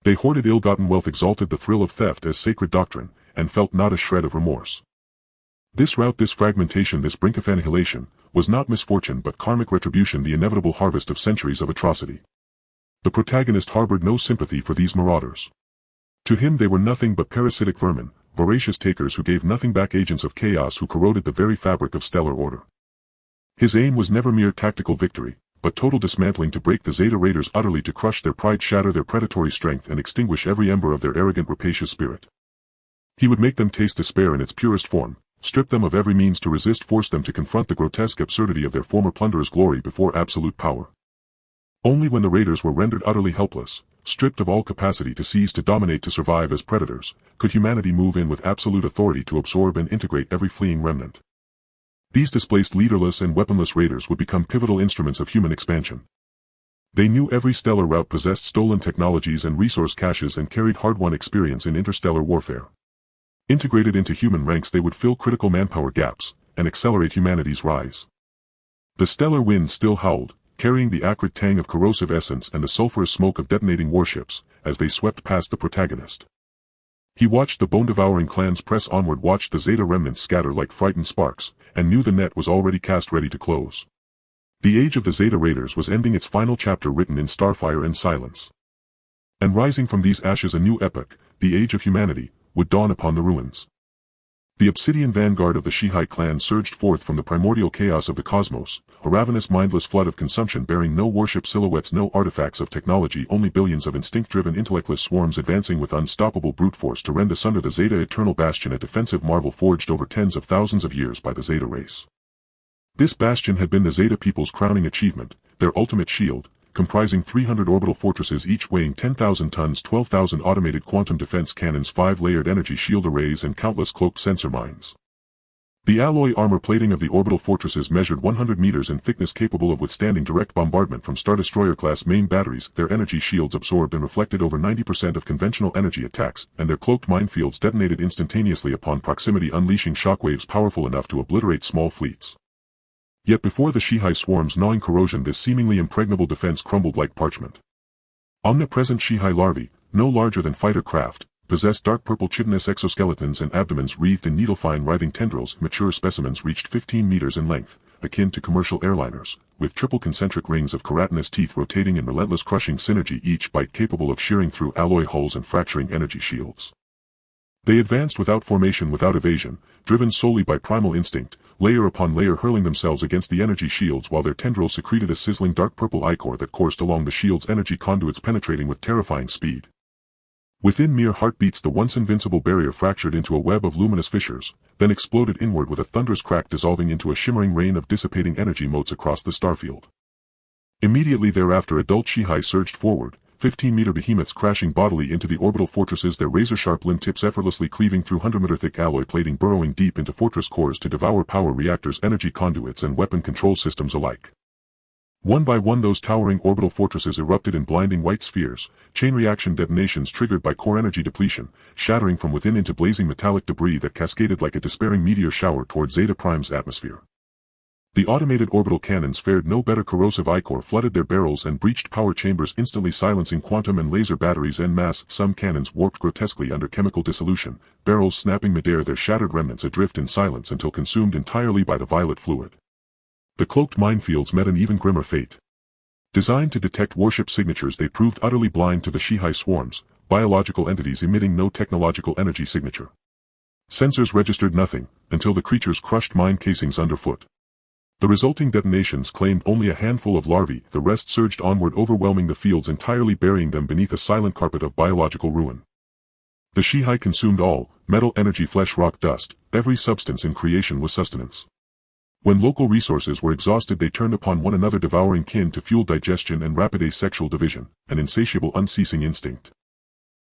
They hoarded ill-gotten wealth, exalted the thrill of theft as sacred doctrine, and felt not a shred of remorse. This rout, this fragmentation, this brink of annihilation, was not misfortune but karmic retribution, the inevitable harvest of centuries of atrocity. The protagonist harbored no sympathy for these marauders. To him they were nothing but parasitic vermin, voracious takers who gave nothing back, agents of chaos who corroded the very fabric of stellar order. His aim was never mere tactical victory, but total dismantling, to break the Zeta Raiders utterly, to crush their pride, shatter their predatory strength, and extinguish every ember of their arrogant, rapacious spirit. He would make them taste despair in its purest form, stripped them of every means to resist, forced them to confront the grotesque absurdity of their former plunderers' glory before absolute power. Only when the raiders were rendered utterly helpless, stripped of all capacity to seize, to dominate, to survive as predators, could humanity move in with absolute authority to absorb and integrate every fleeing remnant. These displaced, leaderless and weaponless raiders would become pivotal instruments of human expansion. They knew every stellar route, possessed stolen technologies and resource caches, and carried hard-won experience in interstellar warfare. Integrated into human ranks, they would fill critical manpower gaps and accelerate humanity's rise. The stellar wind still howled, carrying the acrid tang of corrosive essence and the sulfurous smoke of detonating warships, as they swept past the protagonist. He watched the bone-devouring clans press onward, watched the Zeta remnants scatter like frightened sparks, and knew the net was already cast, ready to close. The age of the Zeta Raiders was ending, its final chapter written in starfire and silence. And rising from these ashes, a new epoch, the age of humanity, would dawn upon the ruins. The obsidian vanguard of the Shihai clan surged forth from the primordial chaos of the cosmos, a ravenous, mindless flood of consumption, bearing no warship silhouettes, no artifacts of technology, only billions of instinct-driven, intellectless swarms advancing with unstoppable brute force to rend asunder the Zeta Eternal Bastion, a defensive marvel forged over tens of thousands of years by the Zeta race. This bastion had been the Zeta people's crowning achievement, their ultimate shield, comprising 300 orbital fortresses, each weighing 10,000 tons, 12,000 automated quantum defense cannons, 5 layered energy shield arrays, and countless cloaked sensor mines. The alloy armor plating of the orbital fortresses measured 100 meters in thickness, capable of withstanding direct bombardment from Star Destroyer-class main batteries. Their energy shields absorbed and reflected over 90% of conventional energy attacks, and their cloaked minefields detonated instantaneously upon proximity, unleashing shockwaves powerful enough to obliterate small fleets. Yet before the Shihai swarm's gnawing corrosion, this seemingly impregnable defense crumbled like parchment. Omnipresent Shihai larvae, no larger than fighter craft, possessed dark purple chitinous exoskeletons and abdomens wreathed in needle-fine writhing tendrils. Mature specimens reached 15 meters in length, akin to commercial airliners, with triple concentric rings of keratinous teeth rotating in relentless crushing synergy, each bite capable of shearing through alloy hulls and fracturing energy shields. They advanced without formation, without evasion, driven solely by primal instinct, layer upon layer hurling themselves against the energy shields, while their tendrils secreted a sizzling dark purple ichor that coursed along the shield's energy conduits, penetrating with terrifying speed. Within mere heartbeats, the once invincible barrier fractured into a web of luminous fissures, then exploded inward with a thunderous crack, dissolving into a shimmering rain of dissipating energy motes across the starfield. Immediately thereafter, adult Shihai surged forward, 15-meter behemoths crashing bodily into the orbital fortresses, their razor-sharp limb tips effortlessly cleaving through 100-meter-thick alloy plating, burrowing deep into fortress cores to devour power reactors, energy conduits, and weapon control systems alike. One by one, those towering orbital fortresses erupted in blinding white spheres, chain reaction detonations triggered by core energy depletion, shattering from within into blazing metallic debris that cascaded like a despairing meteor shower toward Zeta Prime's atmosphere. The automated orbital cannons fared no better. Corrosive ichor flooded their barrels and breached power chambers, instantly silencing quantum and laser batteries en masse. Some cannons warped grotesquely under chemical dissolution, barrels snapping midair, their shattered remnants adrift in silence until consumed entirely by the violet fluid. The cloaked minefields met an even grimmer fate. Designed to detect warship signatures, they proved utterly blind to the Shihai swarms, biological entities emitting no technological energy signature. Sensors registered nothing, until the creatures crushed mine casings underfoot. The resulting detonations claimed only a handful of larvae, the rest surged onward, overwhelming the fields, entirely burying them beneath a silent carpet of biological ruin. The Shihai consumed all, metal, energy, flesh, rock, dust, every substance in creation was sustenance. When local resources were exhausted, they turned upon one another, devouring kin to fuel digestion and rapid asexual division, an insatiable, unceasing instinct.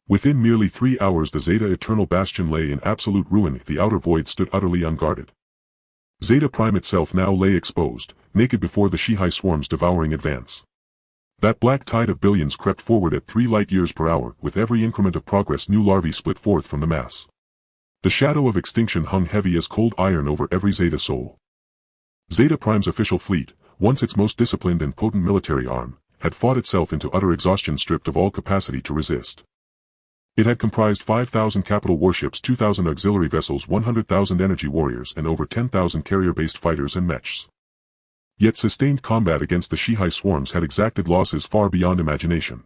Within merely 3 hours, the Zeta Eternal Bastion lay in absolute ruin. The outer void stood utterly unguarded. Zeta Prime itself now lay exposed, naked before the Shihai swarm's devouring advance. That black tide of billions crept forward at 3 light-years per hour. With every increment of progress, new larvae split forth from the mass. The shadow of extinction hung heavy as cold iron over every Zeta soul. Zeta Prime's official fleet, once its most disciplined and potent military arm, had fought itself into utter exhaustion, stripped of all capacity to resist. It had comprised 5,000 capital warships, 2,000 auxiliary vessels, 100,000 energy warriors, and over 10,000 carrier-based fighters and mechs. Yet sustained combat against the Shihai swarms had exacted losses far beyond imagination.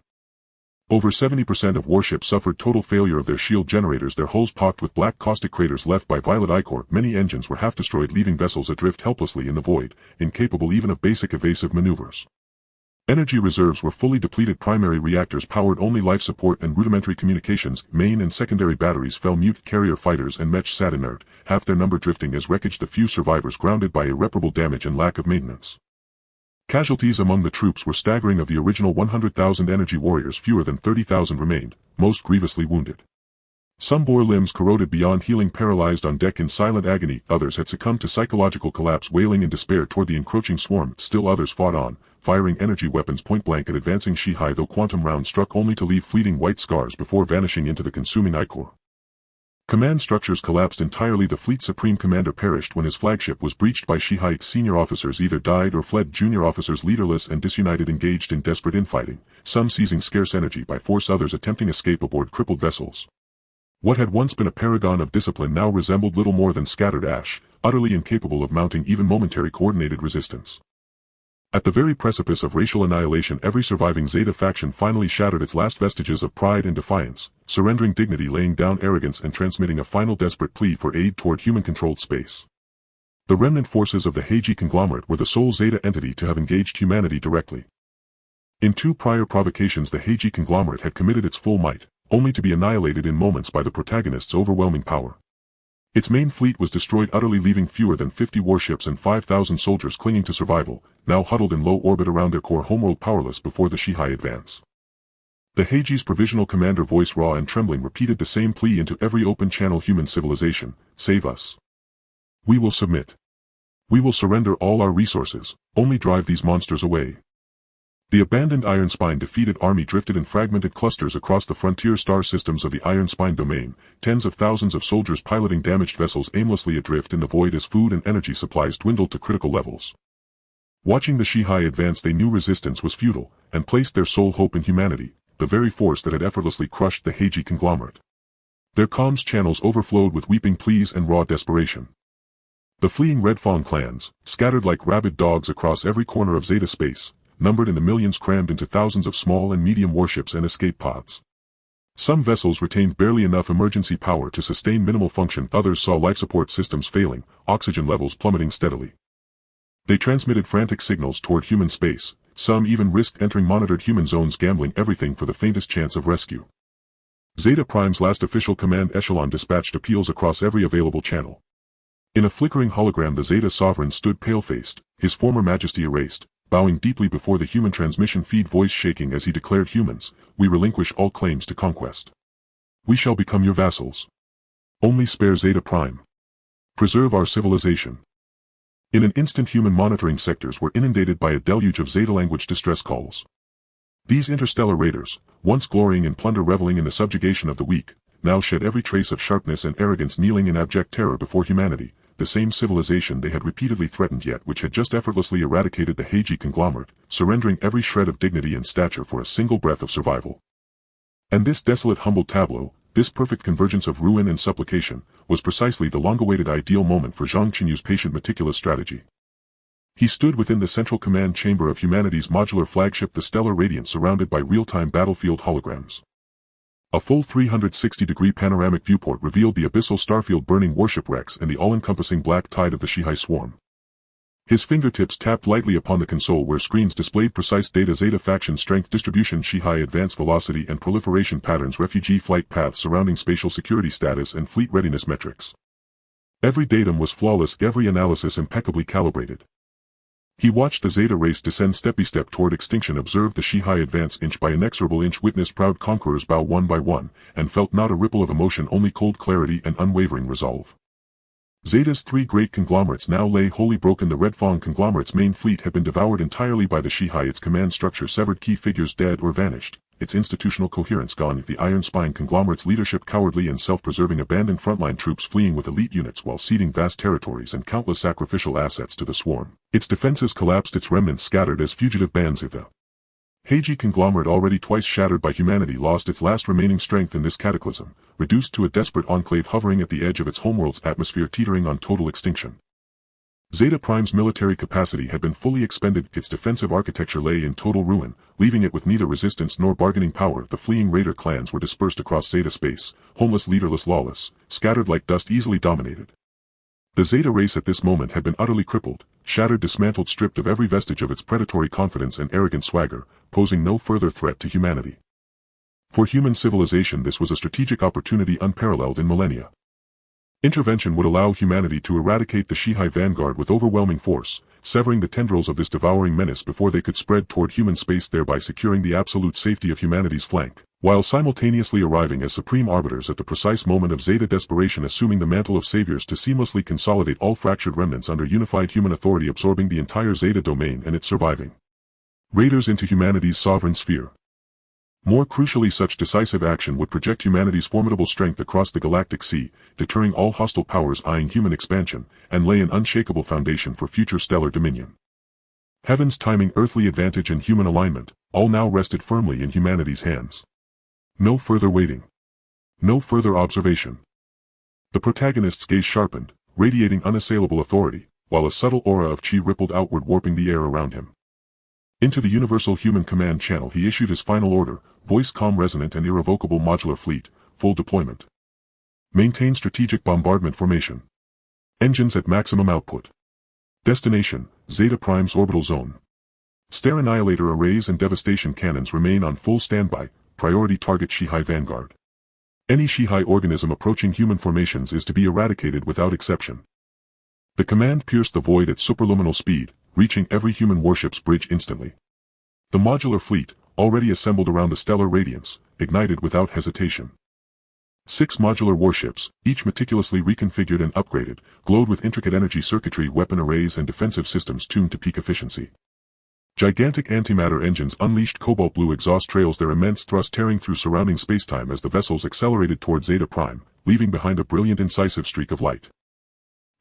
Over 70% of warships suffered total failure of their shield generators, their hulls pocked with black caustic craters left by violet ichor. Many engines were half destroyed, leaving vessels adrift helplessly in the void, incapable even of basic evasive maneuvers. Energy reserves were fully depleted. Primary reactors powered only life support and rudimentary communications. Main and secondary batteries fell mute. Carrier fighters and mech sat inert, half their number drifting as wreckage. The few survivors grounded by irreparable damage and lack of maintenance. Casualties among the troops were staggering. Of the original 100,000 energy warriors, fewer than 30,000 remained, most grievously wounded. Some bore limbs corroded beyond healing, paralyzed on deck in silent agony. Others had succumbed to psychological collapse, wailing in despair toward the encroaching swarm. Still others fought on, firing energy weapons point-blank at advancing Sci-Fi, though quantum rounds struck only to leave fleeting white scars before vanishing into the consuming ichor. Command structures collapsed entirely. The fleet's supreme commander perished when his flagship was breached by Sci-Fi. Senior officers either died or fled. Junior officers, leaderless and disunited, engaged in desperate infighting, some seizing scarce energy by force, others attempting escape aboard crippled vessels. What had once been a paragon of discipline now resembled little more than scattered ash, utterly incapable of mounting even momentary coordinated resistance. At the very precipice of racial annihilation, every surviving Zeta faction finally shattered its last vestiges of pride and defiance, surrendering dignity, laying down arrogance, and transmitting a final desperate plea for aid toward human-controlled space. The remnant forces of the Heiji conglomerate were the sole Zeta entity to have engaged humanity directly. In two prior provocations, the Heiji conglomerate had committed its full might, only to be annihilated in moments by the protagonist's overwhelming power. Its main fleet was destroyed utterly, leaving fewer than 50 warships and 5,000 soldiers clinging to survival, now huddled in low orbit around their core homeworld, powerless before the Sci-Fi advance. The Heiji's provisional commander, voice raw and trembling, repeated the same plea into every open channel: human civilization, save us. We will submit. We will surrender all our resources, only drive these monsters away. The abandoned Iron Spine defeated army drifted in fragmented clusters across the frontier star systems of the Iron Spine domain, tens of thousands of soldiers piloting damaged vessels aimlessly adrift in the void as food and energy supplies dwindled to critical levels. Watching the Sci-Fi advance, they knew resistance was futile, and placed their sole hope in humanity, the very force that had effortlessly crushed the Heiji conglomerate. Their comms channels overflowed with weeping pleas and raw desperation. The fleeing Red Fawn clans, scattered like rabid dogs across every corner of Zeta space, numbered in the millions, crammed into thousands of small and medium warships and escape pods. Some vessels retained barely enough emergency power to sustain minimal function, others saw life support systems failing, oxygen levels plummeting steadily. They transmitted frantic signals toward human space, some even risked entering monitored human zones, gambling everything for the faintest chance of rescue. Zeta Prime's last official command echelon dispatched appeals across every available channel. In a flickering hologram, the Zeta Sovereign stood pale-faced, his former majesty erased, bowing deeply before the human transmission feed, voice shaking as he declared, humans, we relinquish all claims to conquest. We shall become your vassals. Only spare Zeta Prime. Preserve our civilization. In an instant, human monitoring sectors were inundated by a deluge of Zeta-language distress calls. These interstellar raiders, once glorying in plunder, reveling in the subjugation of the weak, now shed every trace of sharpness and arrogance, kneeling in abject terror before humanity, the same civilization they had repeatedly threatened, yet which had just effortlessly eradicated the Heiji conglomerate, surrendering every shred of dignity and stature for a single breath of survival. And this desolate, humble tableau, this perfect convergence of ruin and supplication, was precisely the long-awaited ideal moment for Zhang Chenyu's patient, meticulous strategy. He stood within the central command chamber of humanity's modular flagship, the Stellar Radiant, surrounded by real-time battlefield holograms. A full 360-degree panoramic viewport revealed the abyssal starfield burning warship wrecks and the all-encompassing black tide of the Sci-Fi swarm. His fingertips tapped lightly upon the console where screens displayed precise data: Zeta faction strength distribution, Sci-Fi advanced velocity and proliferation patterns, refugee flight paths, surrounding spatial security status, and fleet readiness metrics. Every datum was flawless, every analysis impeccably calibrated. He watched the Zeta race descend step by step toward extinction, observed the Sci-Fi advance inch by inexorable inch, witnessed proud conquerors bow one by one, and felt not a ripple of emotion, only cold clarity and unwavering resolve. Zeta's three great conglomerates now lay wholly broken. The Red Fawn conglomerate's main fleet had been devoured entirely by the Sci-Fi, its command structure severed, key figures dead or vanished, its institutional coherence gone. The Iron Spine conglomerate's leadership cowardly and self-preserving, abandoned frontline troops fleeing with elite units while ceding vast territories and countless sacrificial assets to the swarm. Its defenses collapsed, its remnants scattered as fugitive bands. The Heiji conglomerate, already twice shattered by humanity, lost its last remaining strength in this cataclysm, reduced to a desperate enclave hovering at the edge of its homeworld's atmosphere, teetering on total extinction. Zeta Prime's military capacity had been fully expended, its defensive architecture lay in total ruin, leaving it with neither resistance nor bargaining power. The fleeing raider clans were dispersed across Zeta space, homeless, leaderless, lawless, scattered like dust, easily dominated. The Zeta race at this moment had been utterly crippled, shattered, dismantled, stripped of every vestige of its predatory confidence and arrogant swagger, posing no further threat to humanity. For human civilization, this was a strategic opportunity unparalleled in millennia. Intervention would allow humanity to eradicate the Sci-Fi vanguard with overwhelming force, severing the tendrils of this devouring menace before they could spread toward human space, thereby securing the absolute safety of humanity's flank, while simultaneously arriving as supreme arbiters at the precise moment of Zeta desperation, assuming the mantle of saviors to seamlessly consolidate all fractured remnants under unified human authority, absorbing the entire Zeta domain and its surviving raiders into humanity's sovereign sphere. More crucially, such decisive action would project humanity's formidable strength across the galactic sea, deterring all hostile powers eyeing human expansion, and lay an unshakable foundation for future stellar dominion. Heaven's timing, earthly advantage, and human alignment, all now rested firmly in humanity's hands. No further waiting. No further observation. The protagonist's gaze sharpened, radiating unassailable authority, while a subtle aura of chi rippled outward, warping the air around him. Into the universal human command channel he issued his final order, voice calm, resonant, and irrevocable. Modular fleet, full deployment. Maintain strategic bombardment formation. Engines at maximum output. Destination, Zeta Prime's orbital zone. Star annihilator arrays and devastation cannons remain on full standby. Priority target Sci-Fi vanguard. Any Sci-Fi organism approaching human formations is to be eradicated without exception. The command pierced the void at superluminal speed, reaching every human warship's bridge instantly. The modular fleet, already assembled around the stellar radiance, ignited without hesitation. 6 modular warships, each meticulously reconfigured and upgraded, glowed with intricate energy circuitry, weapon arrays, and defensive systems tuned to peak efficiency. Gigantic antimatter engines unleashed cobalt blue exhaust trails, their immense thrust tearing through surrounding spacetime as the vessels accelerated toward Zeta Prime, leaving behind a brilliant incisive streak of light.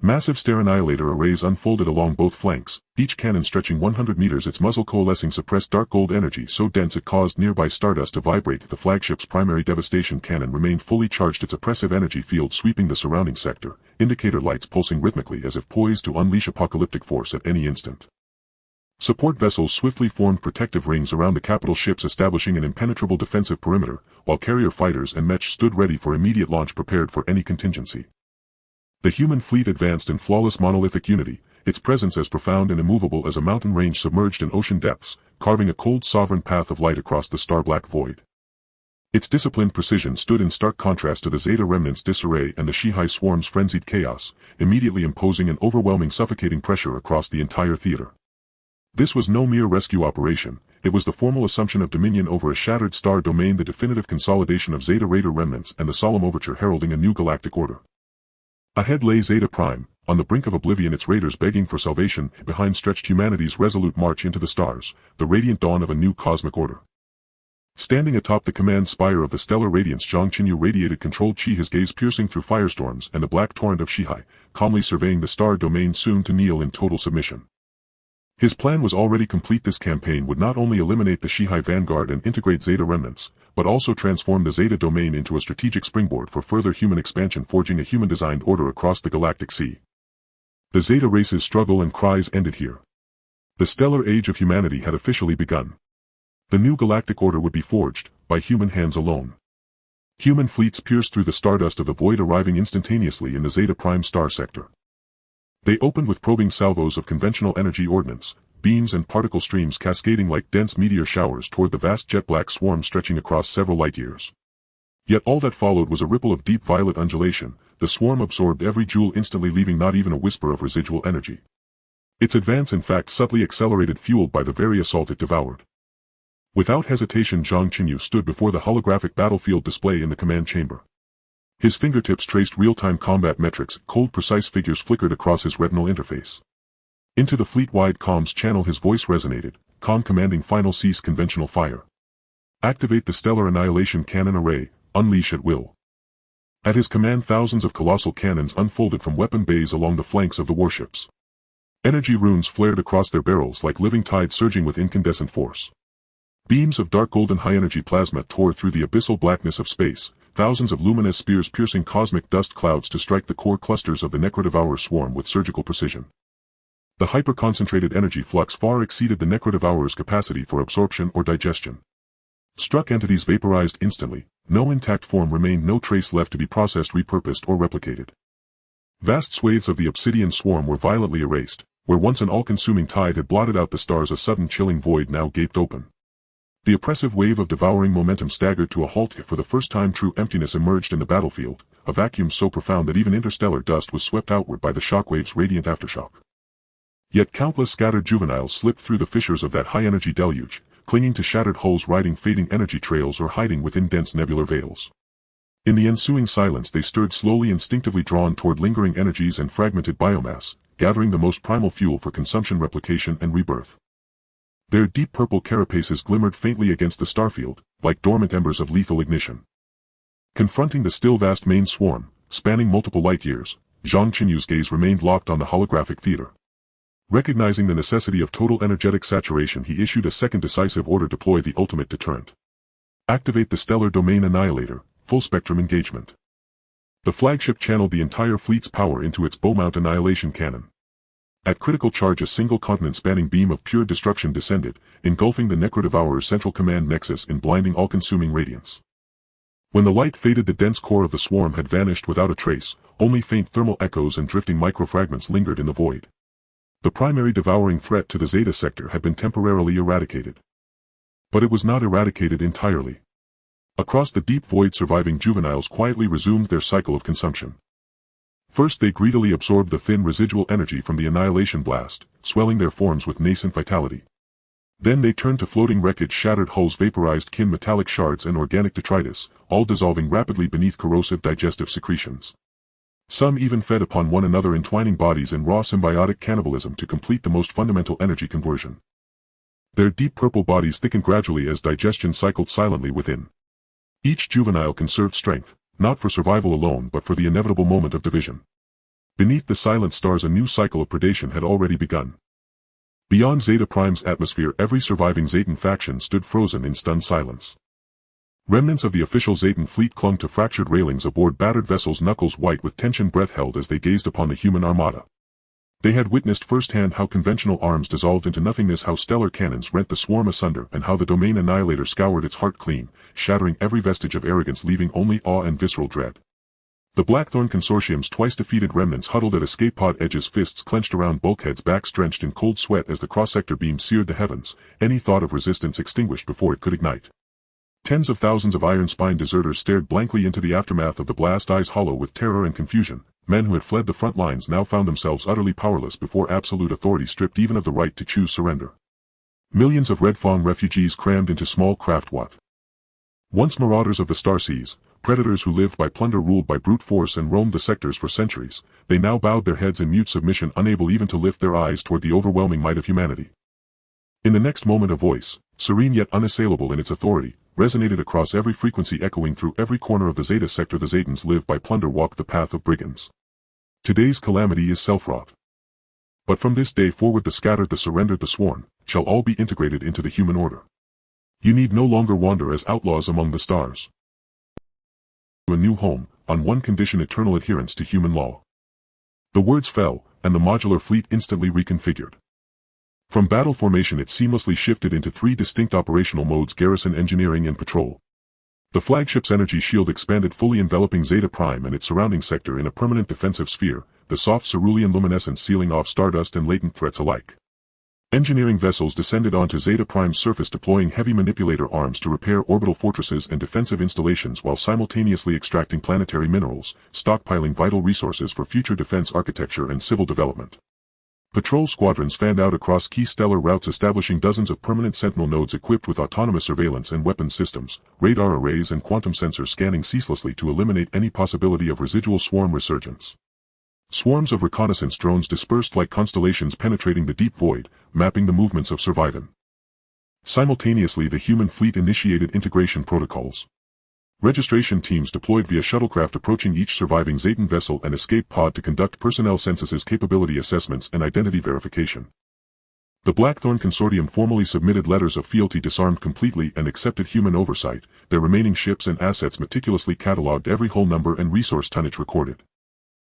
Massive Star annihilator arrays unfolded along both flanks, each cannon stretching 100 meters, its muzzle coalescing suppressed dark gold energy so dense it caused nearby stardust to vibrate. The flagship's primary devastation cannon remained fully charged, its oppressive energy field sweeping the surrounding sector, indicator lights pulsing rhythmically as if poised to unleash apocalyptic force at any instant. Support vessels swiftly formed protective rings around the capital ships, establishing an impenetrable defensive perimeter, while carrier fighters and mech stood ready for immediate launch, prepared for any contingency. The human fleet advanced in flawless monolithic unity, its presence as profound and immovable as a mountain range submerged in ocean depths, carving a cold sovereign path of light across the star-black void. Its disciplined precision stood in stark contrast to the Zeta remnant's disarray and the Sci-Fi swarm's frenzied chaos, immediately imposing an overwhelming, suffocating pressure across the entire theater. This was no mere rescue operation, it was the formal assumption of dominion over a shattered star domain, the definitive consolidation of Zeta Raider remnants, and the solemn overture heralding a new galactic order. Ahead lay Zeta Prime, on the brink of oblivion, its raiders begging for salvation. Behind stretched humanity's resolute march into the stars, the radiant dawn of a new cosmic order. Standing atop the command spire of the stellar radiance, Zhang Chenyu radiated controlled chi, his gaze piercing through firestorms and the black torrent of Sci-Fi, calmly surveying the star domain soon to kneel in total submission. His plan was already complete. This campaign would not only eliminate the Sci-Fi vanguard and integrate Zeta remnants, but also transform the Zeta domain into a strategic springboard for further human expansion, forging a human-designed order across the galactic sea. The Zeta race's struggle and cries ended here. The stellar age of humanity had officially begun. The new galactic order would be forged, by human hands alone. Human fleets pierced through the stardust of the void, arriving instantaneously in the Zeta Prime star sector. They opened with probing salvos of conventional energy ordnance, beams and particle streams cascading like dense meteor showers toward the vast jet-black swarm stretching across several light-years. Yet all that followed was a ripple of deep violet undulation. The swarm absorbed every joule instantly, leaving not even a whisper of residual energy. Its advance in fact subtly accelerated, fueled by the very assault it devoured. Without hesitation, Zhang Chenyu stood before the holographic battlefield display in the command chamber. His fingertips traced real-time combat metrics, cold precise figures flickered across his retinal interface. Into the fleet-wide comms channel his voice resonated, commanding final: cease conventional fire. Activate the stellar annihilation cannon array, unleash at will. At his command, thousands of colossal cannons unfolded from weapon bays along the flanks of the warships. Energy runes flared across their barrels like living tides surging with incandescent force. Beams of dark golden high-energy plasma tore through the abyssal blackness of space, thousands of luminous spears piercing cosmic dust clouds to strike the core clusters of the Necrodevourer swarm with surgical precision. The hyper-concentrated energy flux far exceeded the Necrodevourer's capacity for absorption or digestion. Struck entities vaporized instantly, no intact form remained, no trace left to be processed, repurposed, or replicated. Vast swathes of the obsidian swarm were violently erased. Where once an all-consuming tide had blotted out the stars, a sudden chilling void now gaped open. The oppressive wave of devouring momentum staggered to a halt. For the first time true emptiness emerged in the battlefield, a vacuum so profound that even interstellar dust was swept outward by the shockwave's radiant aftershock. Yet countless scattered juveniles slipped through the fissures of that high-energy deluge, clinging to shattered hulls, riding fading energy trails, or hiding within dense nebular veils. In the ensuing silence they stirred slowly, instinctively drawn toward lingering energies and fragmented biomass, gathering the most primal fuel for consumption, replication, and rebirth. Their deep purple carapaces glimmered faintly against the starfield, like dormant embers of lethal ignition. Confronting the still vast main swarm, spanning multiple light-years, Zhang Chenyu's gaze remained locked on the holographic theater. Recognizing the necessity of total energetic saturation, he issued a second decisive order: deploy the ultimate deterrent. Activate the Stellar Domain Annihilator, full-spectrum engagement. The flagship channeled the entire fleet's power into its bow-mount annihilation cannon. At critical charge, a single continent-spanning beam of pure destruction descended, engulfing the Necrodevourer's central command nexus in blinding, all-consuming radiance. When the light faded, the dense core of the swarm had vanished without a trace. Only faint thermal echoes and drifting microfragments lingered in the void. The primary devouring threat to the Zeta sector had been temporarily eradicated. But it was not eradicated entirely. Across the deep void, surviving juveniles quietly resumed their cycle of consumption. First they greedily absorbed the thin residual energy from the annihilation blast, swelling their forms with nascent vitality. Then they turned to floating wreckage, shattered hulls, vaporized kin, metallic shards, and organic detritus, all dissolving rapidly beneath corrosive digestive secretions. Some even fed upon one another, entwining bodies in raw symbiotic cannibalism to complete the most fundamental energy conversion. Their deep purple bodies thickened gradually as digestion cycled silently within. Each juvenile conserved strength, not for survival alone but for the inevitable moment of division. Beneath the silent stars, a new cycle of predation had already begun. Beyond Zeta Prime's atmosphere, every surviving Zetan faction stood frozen in stunned silence. Remnants of the official Zetan fleet clung to fractured railings aboard battered vessels, knuckles white with tension, breath held as they gazed upon the human armada. They had witnessed firsthand how conventional arms dissolved into nothingness, how stellar cannons rent the swarm asunder, and how the Domain Annihilator scoured its heart clean, shattering every vestige of arrogance, leaving only awe and visceral dread. The Blackthorn Consortium's twice defeated remnants huddled at escape pod edges, fists clenched around bulkheads, backs drenched in cold sweat as the cross-sector beam seared the heavens, any thought of resistance extinguished before it could ignite. Tens of thousands of iron-spined deserters stared blankly into the aftermath of the blast, eyes hollow with terror and confusion. Men who had fled the front lines now found themselves utterly powerless before absolute authority, stripped even of the right to choose surrender. Millions of Red Fawn refugees crammed into small craft, once marauders of the starseas, predators who lived by plunder, ruled by brute force, and roamed the sectors for centuries, they now bowed their heads in mute submission, unable even to lift their eyes toward the overwhelming might of humanity. In the next moment a voice, serene yet unassailable in its authority, resonated across every frequency, echoing through every corner of the Zeta sector. The Zetans live by plunder, walk the path of brigands. Today's calamity is self-wrought. But from this day forward the scattered, the surrendered, the sworn, shall all be integrated into the human order. You need no longer wander as outlaws among the stars. A new home, on one condition: eternal adherence to human law. The words fell, and the modular fleet instantly reconfigured. From battle formation it seamlessly shifted into three distinct operational modes: garrison, engineering, and patrol. The flagship's energy shield expanded, fully enveloping Zeta Prime and its surrounding sector in a permanent defensive sphere, the soft cerulean luminescence sealing off stardust and latent threats alike. Engineering vessels descended onto Zeta Prime's surface, deploying heavy manipulator arms to repair orbital fortresses and defensive installations while simultaneously extracting planetary minerals, stockpiling vital resources for future defense architecture and civil development. Patrol squadrons fanned out across key stellar routes, establishing dozens of permanent sentinel nodes equipped with autonomous surveillance and weapons systems, radar arrays and quantum sensors scanning ceaselessly to eliminate any possibility of residual swarm resurgence. Swarms of reconnaissance drones dispersed like constellations, penetrating the deep void, mapping the movements of survivin. Simultaneously the human fleet initiated integration protocols. Registration teams deployed via shuttlecraft approaching each surviving Zetan vessel and escape pod to conduct personnel censuses, capability assessments, and identity verification. The Blackthorn Consortium formally submitted letters of fealty, disarmed completely, and accepted human oversight, their remaining ships and assets meticulously catalogued, every hull number and resource tonnage recorded.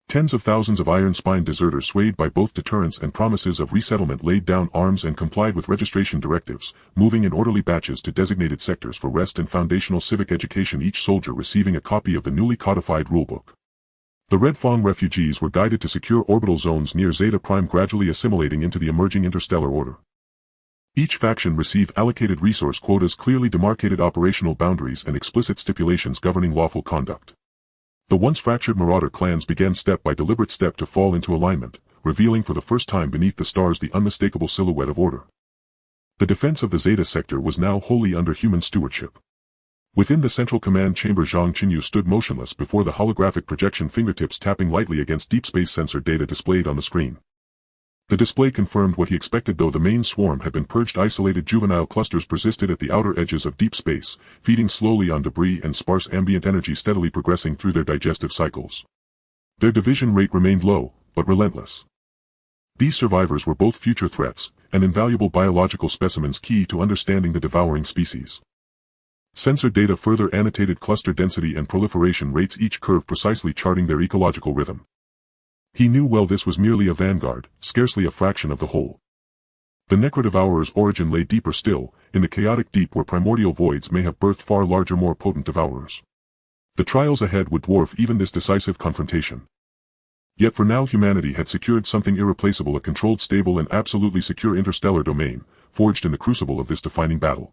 Tens of thousands of iron-spined deserters, swayed by both deterrence and promises of resettlement, laid down arms and complied with registration directives, moving in orderly batches to designated sectors for rest and foundational civic education, each soldier receiving a copy of the newly codified rulebook. The Red Fawn refugees were guided to secure orbital zones near Zeta Prime, gradually assimilating into the emerging interstellar order. Each faction received allocated resource quotas, clearly demarcated operational boundaries, and explicit stipulations governing lawful conduct. The once fractured Marauder clans began step by deliberate step to fall into alignment, revealing for the first time beneath the stars the unmistakable silhouette of order. The defense of the Zeta sector was now wholly under human stewardship. Within the central command chamber, Zhang Chenyu stood motionless before the holographic projection, fingertips tapping lightly against deep space sensor data displayed on the screen. The display confirmed what he expected, though the main swarm had been purged. Isolated juvenile clusters persisted at the outer edges of deep space, feeding slowly on debris and sparse ambient energy, steadily progressing through their digestive cycles. Their division rate remained low, but relentless. These survivors were both future threats, and invaluable biological specimens key to understanding the devouring species. Sensor data further annotated cluster density and proliferation rates, each curve precisely charting their ecological rhythm. He knew well this was merely a vanguard, scarcely a fraction of the whole. The Necrodevourer's origin lay deeper still, in the chaotic deep where primordial voids may have birthed far larger, more potent devourers. The trials ahead would dwarf even this decisive confrontation. Yet for now humanity had secured something irreplaceable, a controlled, stable, and absolutely secure interstellar domain, forged in the crucible of this defining battle.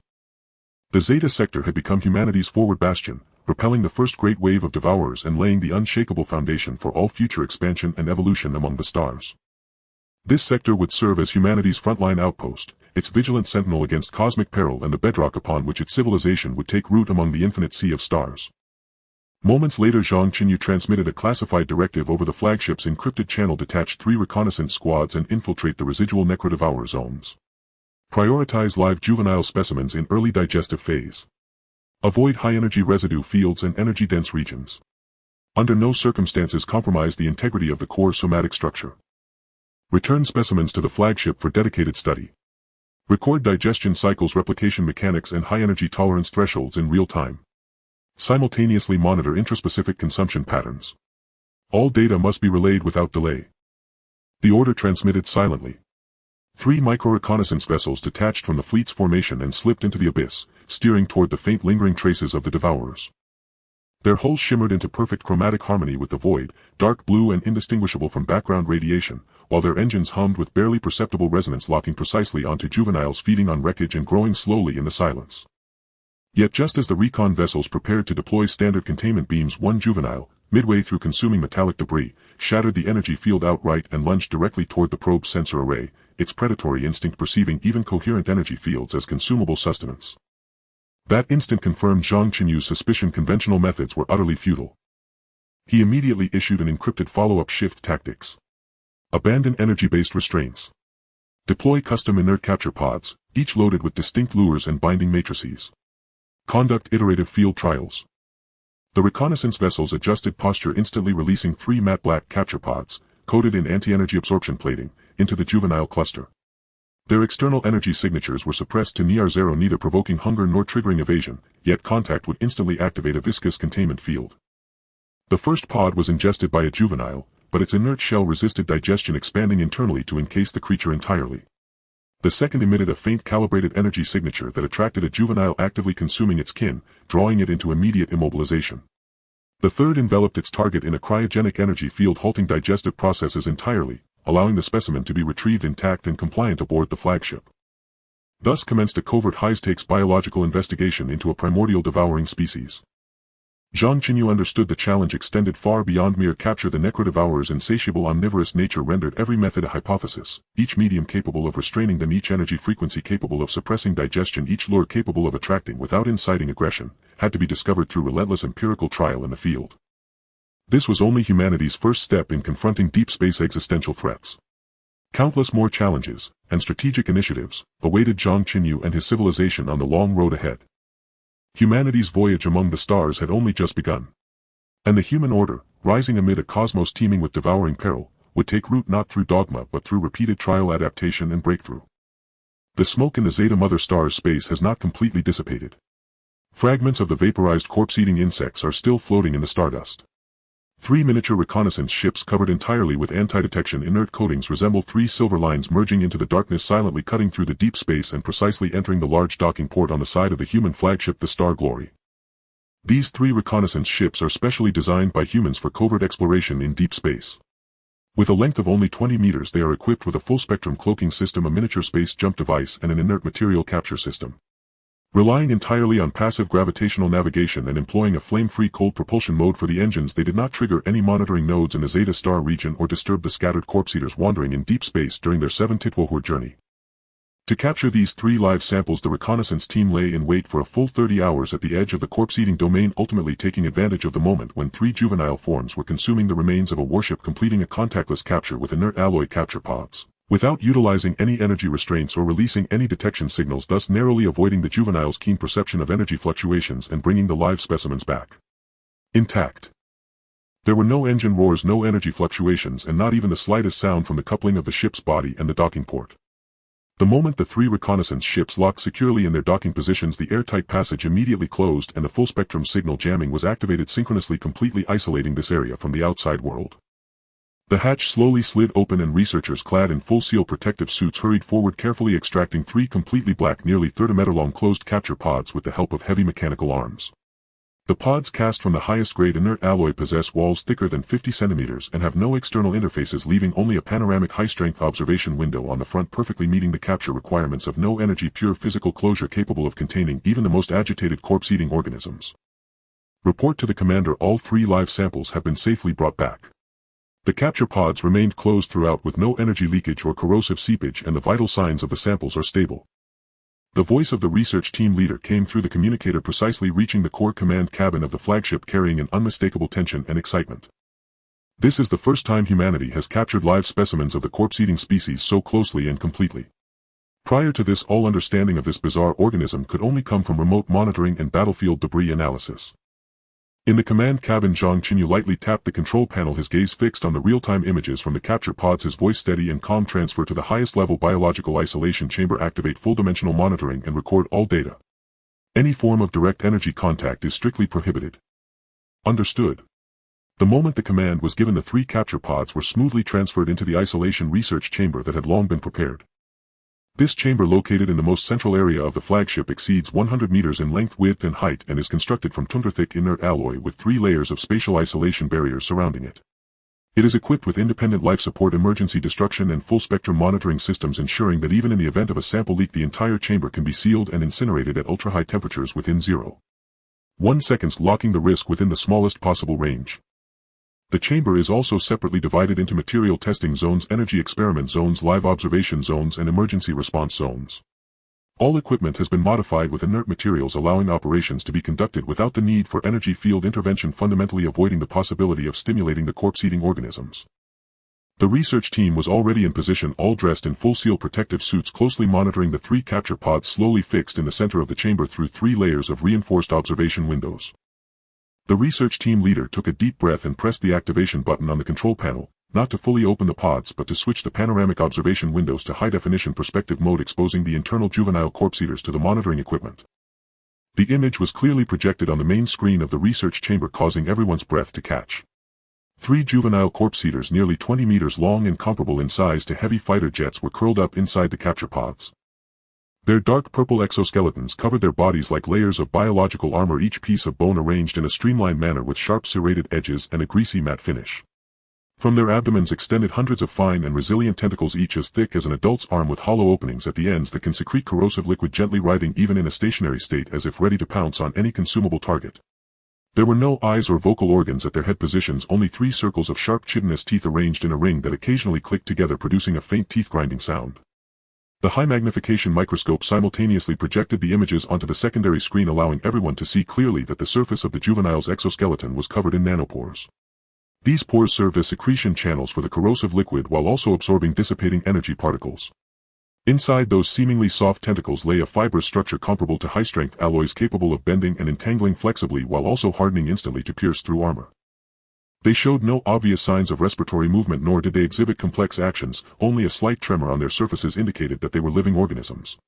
The Zeta sector had become humanity's forward bastion, propelling the first great wave of devourers and laying the unshakable foundation for all future expansion and evolution among the stars. This sector would serve as humanity's frontline outpost, its vigilant sentinel against cosmic peril, and the bedrock upon which its civilization would take root among the infinite sea of stars. Moments later, Zhang Chenyu transmitted a classified directive over the flagship's encrypted channel: detach 3 reconnaissance squads and infiltrate the residual Necrodevourer zones. Prioritize live juvenile specimens in early digestive phase. Avoid high-energy residue fields and energy-dense regions. Under no circumstances compromise the integrity of the core somatic structure. Return specimens to the flagship for dedicated study. Record digestion cycles, replication mechanics, and high-energy tolerance thresholds in real time. Simultaneously monitor intraspecific consumption patterns. All data must be relayed without delay. The order transmitted silently. 3 micro-reconnaissance vessels detached from the fleet's formation and slipped into the abyss, steering toward the faint lingering traces of the devourers. Their hulls shimmered into perfect chromatic harmony with the void, dark blue and indistinguishable from background radiation, while their engines hummed with barely perceptible resonance, locking precisely onto juveniles feeding on wreckage and growing slowly in the silence. Yet just as the recon vessels prepared to deploy standard containment beams, one juvenile, midway through consuming metallic debris, shattered the energy field outright and lunged directly toward the probe's sensor array, its predatory instinct perceiving even coherent energy fields as consumable sustenance. That instant confirmed Zhang Chenyu's suspicion: conventional methods were utterly futile. He immediately issued an encrypted follow-up: shift tactics. Abandon energy-based restraints. Deploy custom inert capture pods, each loaded with distinct lures and binding matrices. Conduct iterative field trials. The reconnaissance vessels adjusted posture, instantly releasing 3 matte black capture pods, coated in anti-energy absorption plating, into the juvenile cluster. Their external energy signatures were suppressed to near zero, neither provoking hunger nor triggering evasion, yet contact would instantly activate a viscous containment field. The first pod was ingested by a juvenile, but its inert shell resisted digestion, expanding internally to encase the creature entirely. The second emitted a faint calibrated energy signature that attracted a juvenile actively consuming its kin, drawing it into immediate immobilization. The third enveloped its target in a cryogenic energy field, halting digestive processes entirely, allowing the specimen to be retrieved intact and compliant aboard the flagship. Thus commenced a covert high-stakes biological investigation into a primordial devouring species. Zhang Chenyu understood the challenge extended far beyond mere capture. The Necrodevourer's insatiable omnivorous nature rendered every method a hypothesis, each medium capable of restraining them, each energy frequency capable of suppressing digestion, each lure capable of attracting without inciting aggression, had to be discovered through relentless empirical trial in the field. This was only humanity's first step in confronting deep space existential threats. Countless more challenges, and strategic initiatives, awaited Zhang Chenyu and his civilization on the long road ahead. Humanity's voyage among the stars had only just begun. And the human order, rising amid a cosmos teeming with devouring peril, would take root not through dogma but through repeated trial, adaptation, and breakthrough. The smoke in the Zeta Mother Star's space has not completely dissipated. Fragments of the vaporized corpse-eating insects are still floating in the stardust. 3 miniature reconnaissance ships covered entirely with anti-detection inert coatings resemble 3 silver lines merging into the darkness, silently cutting through the deep space and precisely entering the large docking port on the side of the human flagship, the Star Glory. These 3 reconnaissance ships are specially designed by humans for covert exploration in deep space. With a length of only 20 meters, they are equipped with a full-spectrum cloaking system, a miniature space jump device, and an inert material capture system. Relying entirely on passive gravitational navigation and employing a flame-free cold propulsion mode for the engines, they did not trigger any monitoring nodes in the Zeta Star region or disturb the scattered corpse eaters wandering in deep space during their 7-Titwohur journey. To capture these 3 live samples, the reconnaissance team lay in wait for a full 30 hours at the edge of the corpse-eating domain, ultimately taking advantage of the moment when 3 juvenile forms were consuming the remains of a warship, completing a contactless capture with inert alloy capture pods, without utilizing any energy restraints or releasing any detection signals, thus narrowly avoiding the juveniles' keen perception of energy fluctuations and bringing the live specimens back intact. There were no engine roars, no energy fluctuations, and not even the slightest sound from the coupling of the ship's body and the docking port. The moment the 3 reconnaissance ships locked securely in their docking positions, the airtight passage immediately closed and the full-spectrum signal jamming was activated synchronously, completely isolating this area from the outside world. The hatch slowly slid open and researchers clad in full-seal protective suits hurried forward, carefully extracting 3 completely black, nearly 30-meter-long closed capture pods with the help of heavy mechanical arms. The pods, cast from the highest-grade inert alloy, possess walls thicker than 50 centimeters and have no external interfaces, leaving only a panoramic high-strength observation window on the front, perfectly meeting the capture requirements of no-energy, pure physical closure capable of containing even the most agitated corpse-eating organisms. Report to the commander: all 3 live samples have been safely brought back. The capture pods remained closed throughout with no energy leakage or corrosive seepage, and the vital signs of the samples are stable. The voice of the research team leader came through the communicator, precisely reaching the core command cabin of the flagship, carrying an unmistakable tension and excitement. This is the first time humanity has captured live specimens of the corpse-eating species so closely and completely. Prior to this, all understanding of this bizarre organism could only come from remote monitoring and battlefield debris analysis. In the command cabin, Zhang Chenyu lightly tapped the control panel, his gaze fixed on the real-time images from the capture pods, his voice steady and calm. Transfer to the highest-level biological isolation chamber. Activate full-dimensional monitoring and record all data. Any form of direct energy contact is strictly prohibited. Understood. The moment the command was given, the 3 capture pods were smoothly transferred into the isolation research chamber that had long been prepared. This chamber, located in the most central area of the flagship, exceeds 100 meters in length, width, and height, and is constructed from tundra-thick inert alloy with 3 layers of spatial isolation barriers surrounding it. It is equipped with independent life support, emergency destruction, and full-spectrum monitoring systems, ensuring that even in the event of a sample leak, the entire chamber can be sealed and incinerated at ultra-high temperatures within 0.1 seconds, locking the risk within the smallest possible range. The chamber is also separately divided into material testing zones, energy experiment zones, live observation zones, and emergency response zones. All equipment has been modified with inert materials, allowing operations to be conducted without the need for energy field intervention, fundamentally avoiding the possibility of stimulating the corpse-eating organisms. The research team was already in position, all dressed in full-seal protective suits, closely monitoring the 3 capture pods slowly fixed in the center of the chamber through 3 layers of reinforced observation windows. The research team leader took a deep breath and pressed the activation button on the control panel, not to fully open the pods but to switch the panoramic observation windows to high-definition perspective mode, exposing the internal juvenile corpse eaters to the monitoring equipment. The image was clearly projected on the main screen of the research chamber, causing everyone's breath to catch. 3 juvenile corpse eaters, nearly 20 meters long and comparable in size to heavy fighter jets, were curled up inside the capture pods. Their dark purple exoskeletons covered their bodies like layers of biological armor, each piece of bone arranged in a streamlined manner with sharp serrated edges and a greasy matte finish. From their abdomens extended hundreds of fine and resilient tentacles, each as thick as an adult's arm, with hollow openings at the ends that can secrete corrosive liquid, gently writhing even in a stationary state, as if ready to pounce on any consumable target. There were no eyes or vocal organs at their head positions, only 3 circles of sharp chitinous teeth arranged in a ring that occasionally clicked together, producing a faint teeth-grinding sound. The high-magnification microscope simultaneously projected the images onto the secondary screen, allowing everyone to see clearly that the surface of the juvenile's exoskeleton was covered in nanopores. These pores served as secretion channels for the corrosive liquid while also absorbing dissipating energy particles. Inside those seemingly soft tentacles lay a fibrous structure comparable to high-strength alloys, capable of bending and entangling flexibly while also hardening instantly to pierce through armor. They showed no obvious signs of respiratory movement, nor did they exhibit complex actions. Only a slight tremor on their surfaces indicated that they were living organisms.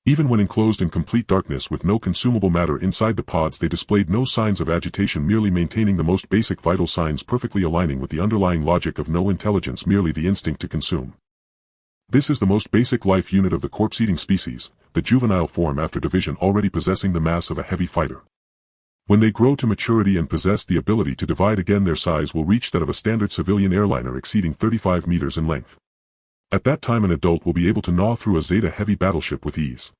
Even when enclosed in complete darkness with no consumable matter inside the pods, they displayed no signs of agitation, merely maintaining the most basic vital signs, perfectly aligning with the underlying logic of no intelligence, merely the instinct to consume. This is the most basic life unit of the corpse-eating species, the juvenile form after division, already possessing the mass of a heavy fighter. When they grow to maturity and possess the ability to divide again, their size will reach that of a standard civilian airliner exceeding 35 meters in length. At that time an adult will be able to gnaw through a Zeta-heavy battleship with ease.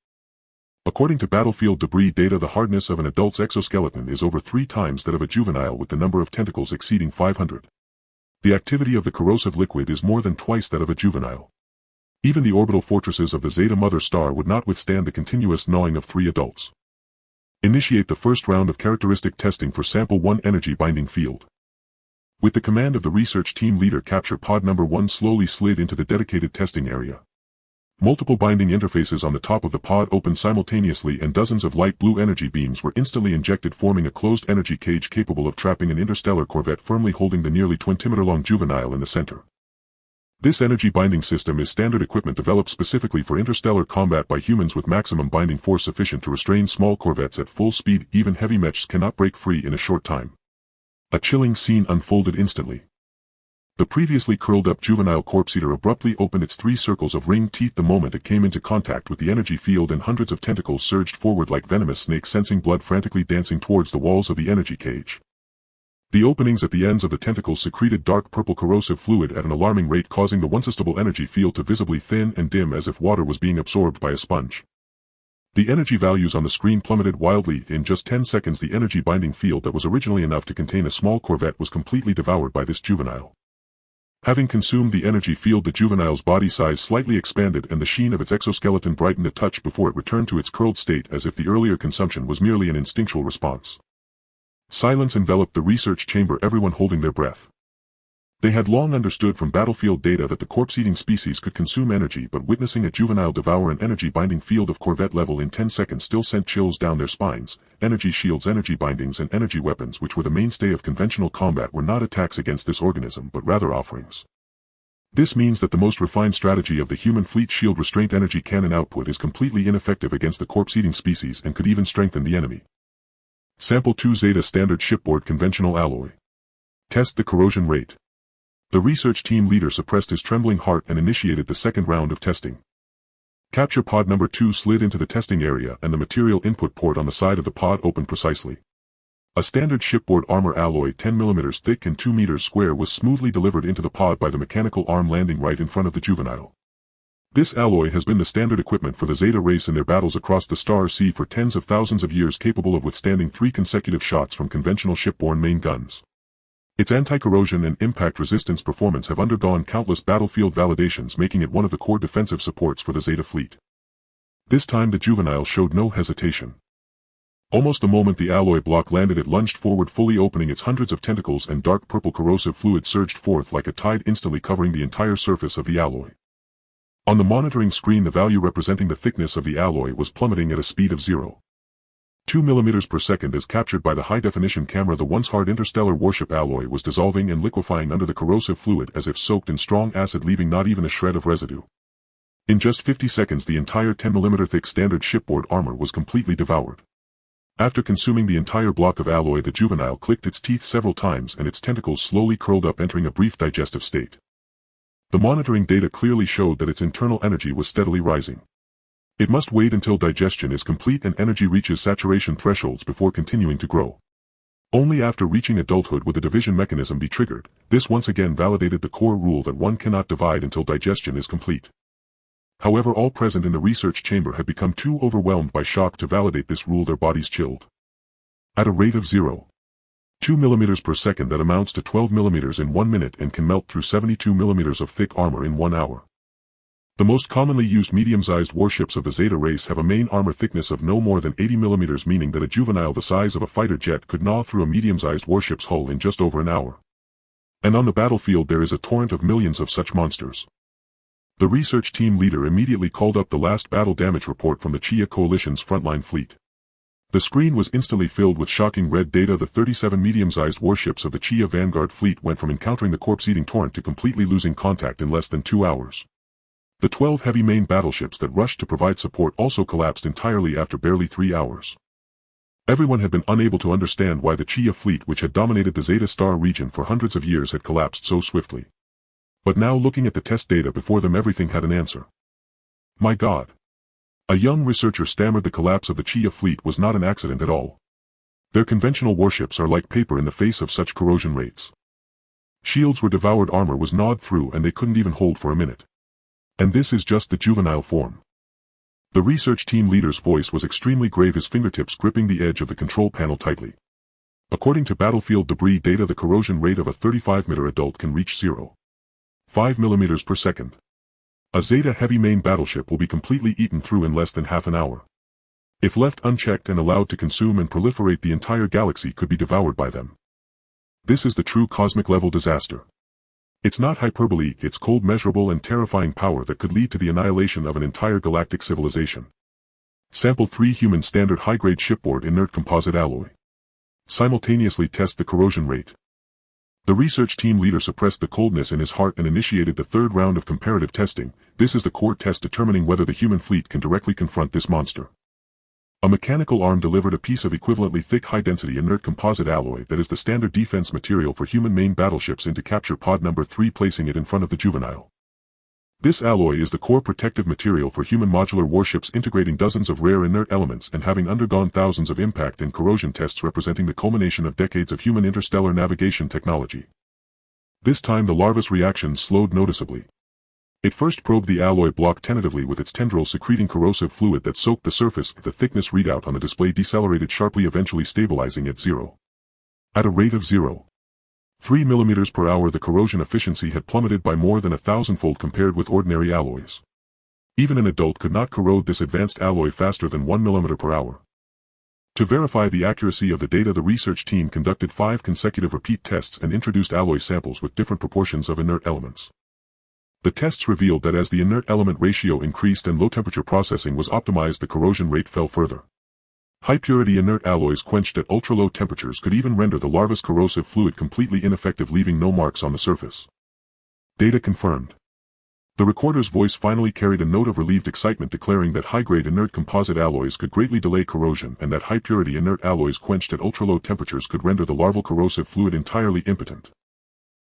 According to battlefield debris data, the hardness of an adult's exoskeleton is over 3 times that of a juvenile, with the number of tentacles exceeding 500. The activity of the corrosive liquid is more than twice that of a juvenile. Even the orbital fortresses of the Zeta mother star would not withstand the continuous gnawing of 3 adults. Initiate the first round of characteristic testing for Sample 1 energy binding field. With the command of the research team leader, capture pod number 1 slowly slid into the dedicated testing area. Multiple binding interfaces on the top of the pod opened simultaneously and dozens of light blue energy beams were instantly injected, forming a closed energy cage capable of trapping an interstellar corvette firmly holding the nearly 20-meter-long juvenile in the center. This energy binding system is standard equipment developed specifically for interstellar combat by humans, with maximum binding force sufficient to restrain small corvettes at full speed. Even heavy mechs cannot break free in a short time. A chilling scene unfolded instantly. The previously curled-up juvenile corpse eater abruptly opened its 3 circles of ringed teeth the moment it came into contact with the energy field, and hundreds of tentacles surged forward like venomous snakes, sensing blood frantically dancing towards the walls of the energy cage. The openings at the ends of the tentacles secreted dark purple corrosive fluid at an alarming rate, causing the once unstable energy field to visibly thin and dim as if water was being absorbed by a sponge. The energy values on the screen plummeted wildly. In just 10 seconds, the energy binding field that was originally enough to contain a small corvette was completely devoured by this juvenile. Having consumed the energy field, the juvenile's body size slightly expanded and the sheen of its exoskeleton brightened a touch before it returned to its curled state, as if the earlier consumption was merely an instinctual response. Silence enveloped the research chamber, everyone holding their breath. They had long understood from battlefield data that the corpse-eating species could consume energy, but witnessing a juvenile devour an energy-binding field of corvette level in 10 seconds still sent chills down their spines. Energy shields, energy bindings, and energy weapons, which were the mainstay of conventional combat, were not attacks against this organism but rather offerings. This means that the most refined strategy of the human fleet, shield restraint energy cannon output, is completely ineffective against the corpse-eating species and could even strengthen the enemy. Sample 2 Zeta Standard Shipboard Conventional Alloy. Test the corrosion rate. The research team leader suppressed his trembling heart and initiated the second round of testing. Capture pod number 2 slid into the testing area and the material input port on the side of the pod opened precisely. A standard shipboard armor alloy 10 mm thick and 2 meters square was smoothly delivered into the pod by the mechanical arm, landing right in front of the juvenile. This alloy has been the standard equipment for the Zeta race in their battles across the Star Sea for tens of thousands of years, capable of withstanding 3 consecutive shots from conventional shipborne main guns. Its anti-corrosion and impact resistance performance have undergone countless battlefield validations, making it one of the core defensive supports for the Zeta fleet. This time the juvenile showed no hesitation. Almost the moment the alloy block landed, it lunged forward, fully opening its hundreds of tentacles, and dark purple corrosive fluid surged forth like a tide, instantly covering the entire surface of the alloy. On the monitoring screen, the value representing the thickness of the alloy was plummeting at a speed of 0.2 mm per second as captured by the high-definition camera. The once hard interstellar warship alloy was dissolving and liquefying under the corrosive fluid as if soaked in strong acid, leaving not even a shred of residue. In just 50 seconds the entire 10 mm thick standard shipboard armor was completely devoured. After consuming the entire block of alloy, the juvenile clicked its teeth several times and its tentacles slowly curled up, entering a brief digestive state. The monitoring data clearly showed that its internal energy was steadily rising. It must wait until digestion is complete and energy reaches saturation thresholds before continuing to grow. Only after reaching adulthood would the division mechanism be triggered. This once again validated the core rule that one cannot divide until digestion is complete. However, all present in the research chamber had become too overwhelmed by shock to validate this rule. Their bodies chilled. At a rate of 0.2 mm per second, that amounts to 12 mm in 1 minute and can melt through 72 mm of thick armor in 1 hour. The most commonly used medium-sized warships of the Zeta race have a main armor thickness of no more than 80 mm, meaning that a juvenile the size of a fighter jet could gnaw through a medium-sized warship's hull in just over an hour. And on the battlefield there is a torrent of millions of such monsters. The research team leader immediately called up the last battle damage report from the Chia Coalition's frontline fleet. The screen was instantly filled with shocking red data. The 37 medium-sized warships of the Chia Vanguard fleet went from encountering the corpse-eating torrent to completely losing contact in less than 2 hours. The 12 heavy main battleships that rushed to provide support also collapsed entirely after barely 3 hours. Everyone had been unable to understand why the Chia fleet, which had dominated the Zeta Star region for hundreds of years, had collapsed so swiftly. But now, looking at the test data before them, everything had an answer. My God! A young researcher stammered. The collapse of the Chia fleet was not an accident at all. Their conventional warships are like paper in the face of such corrosion rates. Shields were devoured, armor was gnawed through, and they couldn't even hold for a minute. And this is just the juvenile form. The research team leader's voice was extremely grave, his fingertips gripping the edge of the control panel tightly. According to battlefield debris data, the corrosion rate of a 35-meter adult can reach 0.5 mm per second. A Zeta heavy main battleship will be completely eaten through in less than half an hour. If left unchecked and allowed to consume and proliferate, the entire galaxy could be devoured by them. This is the true cosmic-level disaster. It's not hyperbole, it's cold, measurable and terrifying power that could lead to the annihilation of an entire galactic civilization. Sample 3 human standard high-grade shipboard inert composite alloy. Simultaneously test the corrosion rate. The research team leader suppressed the coldness in his heart and initiated the third round of comparative testing. This is the core test determining whether the human fleet can directly confront this monster. A mechanical arm delivered a piece of equivalently thick high-density inert composite alloy that is the standard defense material for human main battleships into capture pod number 3, placing it in front of the juvenile. This alloy is the core protective material for human modular warships, integrating dozens of rare inert elements and having undergone thousands of impact and corrosion tests, representing the culmination of decades of human interstellar navigation technology. This time the larva's reactions slowed noticeably. It first probed the alloy block tentatively with its tendrils, secreting corrosive fluid that soaked the surface. The thickness readout on the display decelerated sharply, eventually stabilizing at 0. At a rate of 0.3 mm per hour, the corrosion efficiency had plummeted by more than 1,000-fold compared with ordinary alloys. Even an adult could not corrode this advanced alloy faster than 1 mm per hour. To verify the accuracy of the data, the research team conducted 5 consecutive repeat tests and introduced alloy samples with different proportions of inert elements. The tests revealed that as the inert element ratio increased and low-temperature processing was optimized, the corrosion rate fell further. High-purity inert alloys quenched at ultra-low temperatures could even render the larva's corrosive fluid completely ineffective, leaving no marks on the surface. Data confirmed. The recorder's voice finally carried a note of relieved excitement, declaring that high-grade inert composite alloys could greatly delay corrosion and that high-purity inert alloys quenched at ultra-low temperatures could render the larval corrosive fluid entirely impotent.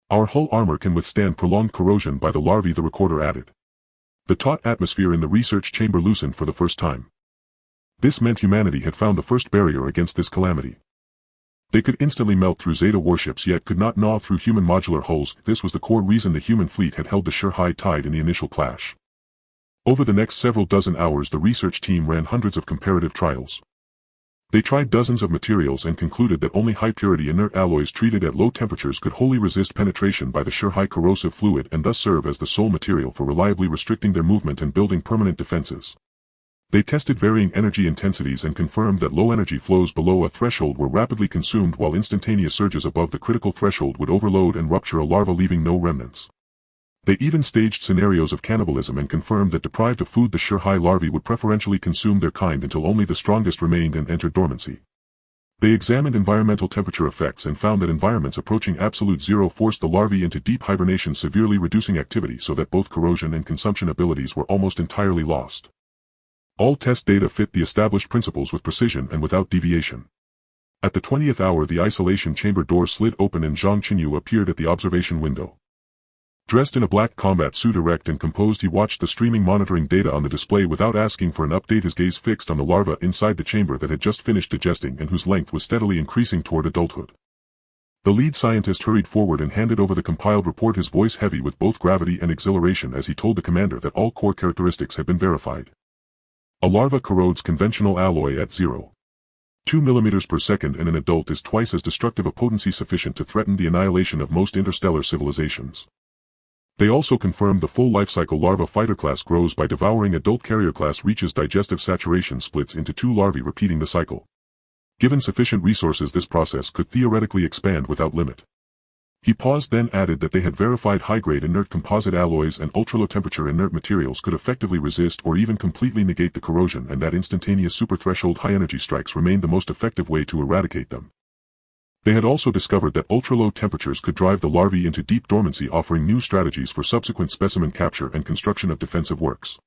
Our hull armor can withstand prolonged corrosion by the larvae, the recorder added. The taut atmosphere in the research chamber loosened for the first time. This meant humanity had found the first barrier against this calamity. They could instantly melt through Zeta warships, yet could not gnaw through human modular hulls. This was the core reason the human fleet had held the sure high tide in the initial clash. Over the next several dozen hours, the research team ran hundreds of comparative trials. They tried dozens of materials and concluded that only high-purity inert alloys treated at low temperatures could wholly resist penetration by the sure high corrosive fluid and thus serve as the sole material for reliably restricting their movement and building permanent defenses. They tested varying energy intensities and confirmed that low energy flows below a threshold were rapidly consumed, while instantaneous surges above the critical threshold would overload and rupture a larva, leaving no remnants. They even staged scenarios of cannibalism and confirmed that deprived of food, the sure high larvae would preferentially consume their kind until only the strongest remained and entered dormancy. They examined environmental temperature effects and found that environments approaching absolute zero forced the larvae into deep hibernation, severely reducing activity so that both corrosion and consumption abilities were almost entirely lost. All test data fit the established principles with precision and without deviation. At the 20th hour, the isolation chamber door slid open and Zhang Chenyu appeared at the observation window. Dressed in a black combat suit, erect and composed, he watched the streaming monitoring data on the display without asking for an update, his gaze fixed on the larva inside the chamber that had just finished digesting and whose length was steadily increasing toward adulthood. The lead scientist hurried forward and handed over the compiled report, his voice heavy with both gravity and exhilaration as he told the commander that all core characteristics had been verified. A larva corrodes conventional alloy at 0.2 mm per second, and an adult is twice as destructive, a potency sufficient to threaten the annihilation of most interstellar civilizations. They also confirmed the full lifecycle larva fighter class grows by devouring adult carrier class, reaches digestive saturation, splits into 2 larvae, repeating the cycle. Given sufficient resources, this process could theoretically expand without limit. He paused, then added that they had verified high-grade inert composite alloys and ultra-low temperature inert materials could effectively resist or even completely negate the corrosion, and that instantaneous superthreshold high-energy strikes remained the most effective way to eradicate them. They had also discovered that ultra-low temperatures could drive the larvae into deep dormancy, offering new strategies for subsequent specimen capture and construction of defensive works.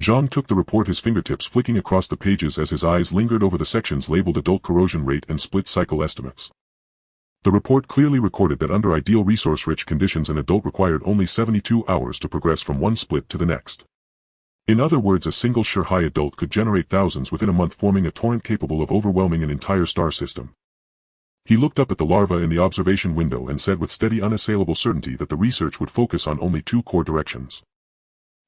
Zhang took the report, his fingertips flicking across the pages as his eyes lingered over the sections labeled adult corrosion rate and split cycle estimates. The report clearly recorded that under ideal resource-rich conditions an adult required only 72 hours to progress from one split to the next. In other words, a single Shurhai adult could generate thousands within a month, forming a torrent capable of overwhelming an entire star system. He looked up at the larva in the observation window and said with steady, unassailable certainty that the research would focus on only two core directions.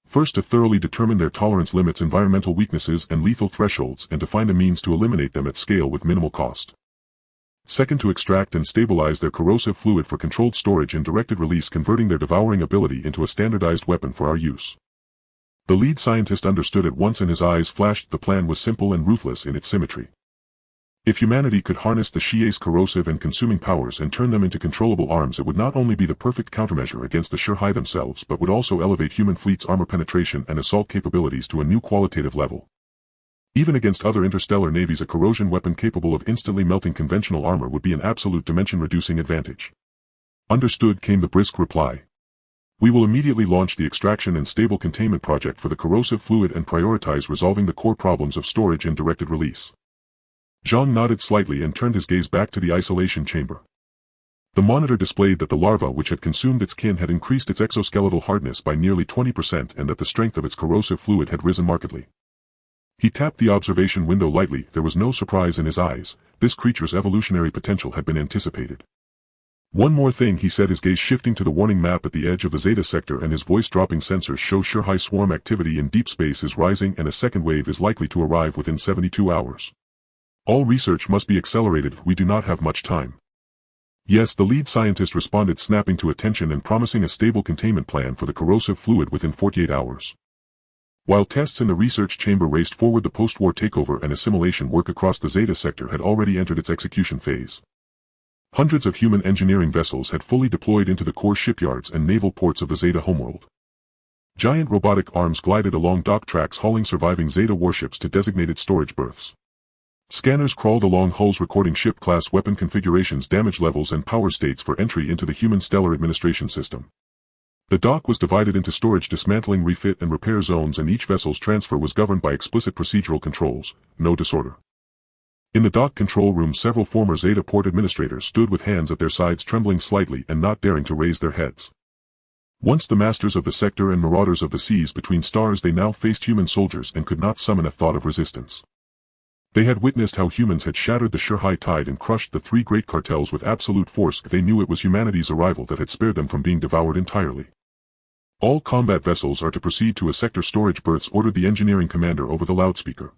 First, to thoroughly determine their tolerance limits, environmental weaknesses, and lethal thresholds, and to find a means to eliminate them at scale with minimal cost. Second, to extract and stabilize their corrosive fluid for controlled storage and directed release, converting their devouring ability into a standardized weapon for our use. The lead scientist understood at once, and his eyes flashed. The plan was simple and ruthless in its symmetry. If humanity could harness the Shi'e's corrosive and consuming powers and turn them into controllable arms, it would not only be the perfect countermeasure against the Shurhai themselves, but would also elevate human fleet's armor penetration and assault capabilities to a new qualitative level. Even against other interstellar navies, a corrosion weapon capable of instantly melting conventional armor would be an absolute dimension-reducing advantage. Understood, came the brisk reply. We will immediately launch the extraction and stable containment project for the corrosive fluid and prioritize resolving the core problems of storage and directed release. Zhang nodded slightly and turned his gaze back to the isolation chamber. The monitor displayed that the larva which had consumed its kin had increased its exoskeletal hardness by nearly 20% and that the strength of its corrosive fluid had risen markedly. He tapped the observation window lightly. There was no surprise in his eyes. This creature's evolutionary potential had been anticipated. One more thing, he said, his gaze shifting to the warning map at the edge of the Zeta sector, and his voice dropping. Sensors show Shurhai swarm activity in deep space is rising and a second wave is likely to arrive within 72 hours. All research must be accelerated. We do not have much time. Yes, the lead scientist responded, snapping to attention and promising a stable containment plan for the corrosive fluid within 48 hours. While tests in the research chamber raced forward, the post-war takeover and assimilation work across the Zeta sector had already entered its execution phase. Hundreds of human engineering vessels had fully deployed into the core shipyards and naval ports of the Zeta homeworld. Giant robotic arms glided along dock tracks, hauling surviving Zeta warships to designated storage berths. Scanners crawled along hulls, recording ship-class weapon configurations, damage levels, and power states for entry into the human stellar administration system. The dock was divided into storage, dismantling, refit, and repair zones, and each vessel's transfer was governed by explicit procedural controls. No disorder. In the dock control room, several former Zeta port administrators stood with hands at their sides, trembling slightly and not daring to raise their heads. Once the masters of the sector and marauders of the seas between stars, they now faced human soldiers and could not summon a thought of resistance. They had witnessed how humans had shattered the Shurhai tide and crushed the three great cartels with absolute force. They knew it was humanity's arrival that had spared them from being devoured entirely. All combat vessels are to proceed to a sector storage berths, ordered the engineering commander over the loudspeaker.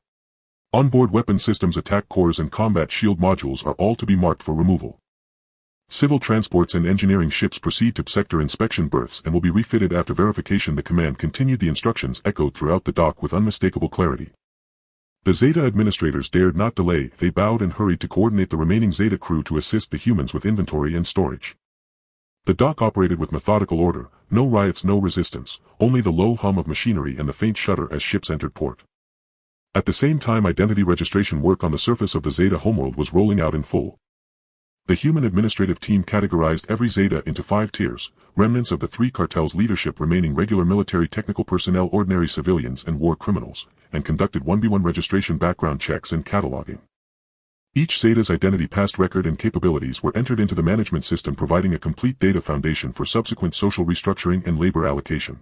Onboard weapon systems, attack cores, and combat shield modules are all to be marked for removal. Civil transports and engineering ships proceed to sector inspection berths and will be refitted after verification. The command continued. The instructions echoed throughout the dock with unmistakable clarity. The Zeta administrators dared not delay. They bowed and hurried to coordinate the remaining Zeta crew to assist the humans with inventory and storage. The dock operated with methodical order, no riots, no resistance, only the low hum of machinery and the faint shudder as ships entered port. At the same time, identity registration work on the surface of the Zeta homeworld was rolling out in full. The human administrative team categorized every Zeta into 5 tiers, remnants of the 3 cartels' leadership remaining regular military technical personnel, ordinary civilians, and war criminals, and conducted 1v1 registration, background checks, and cataloging. Each Zeta's identity, past record, and capabilities were entered into the management system, providing a complete data foundation for subsequent social restructuring and labor allocation.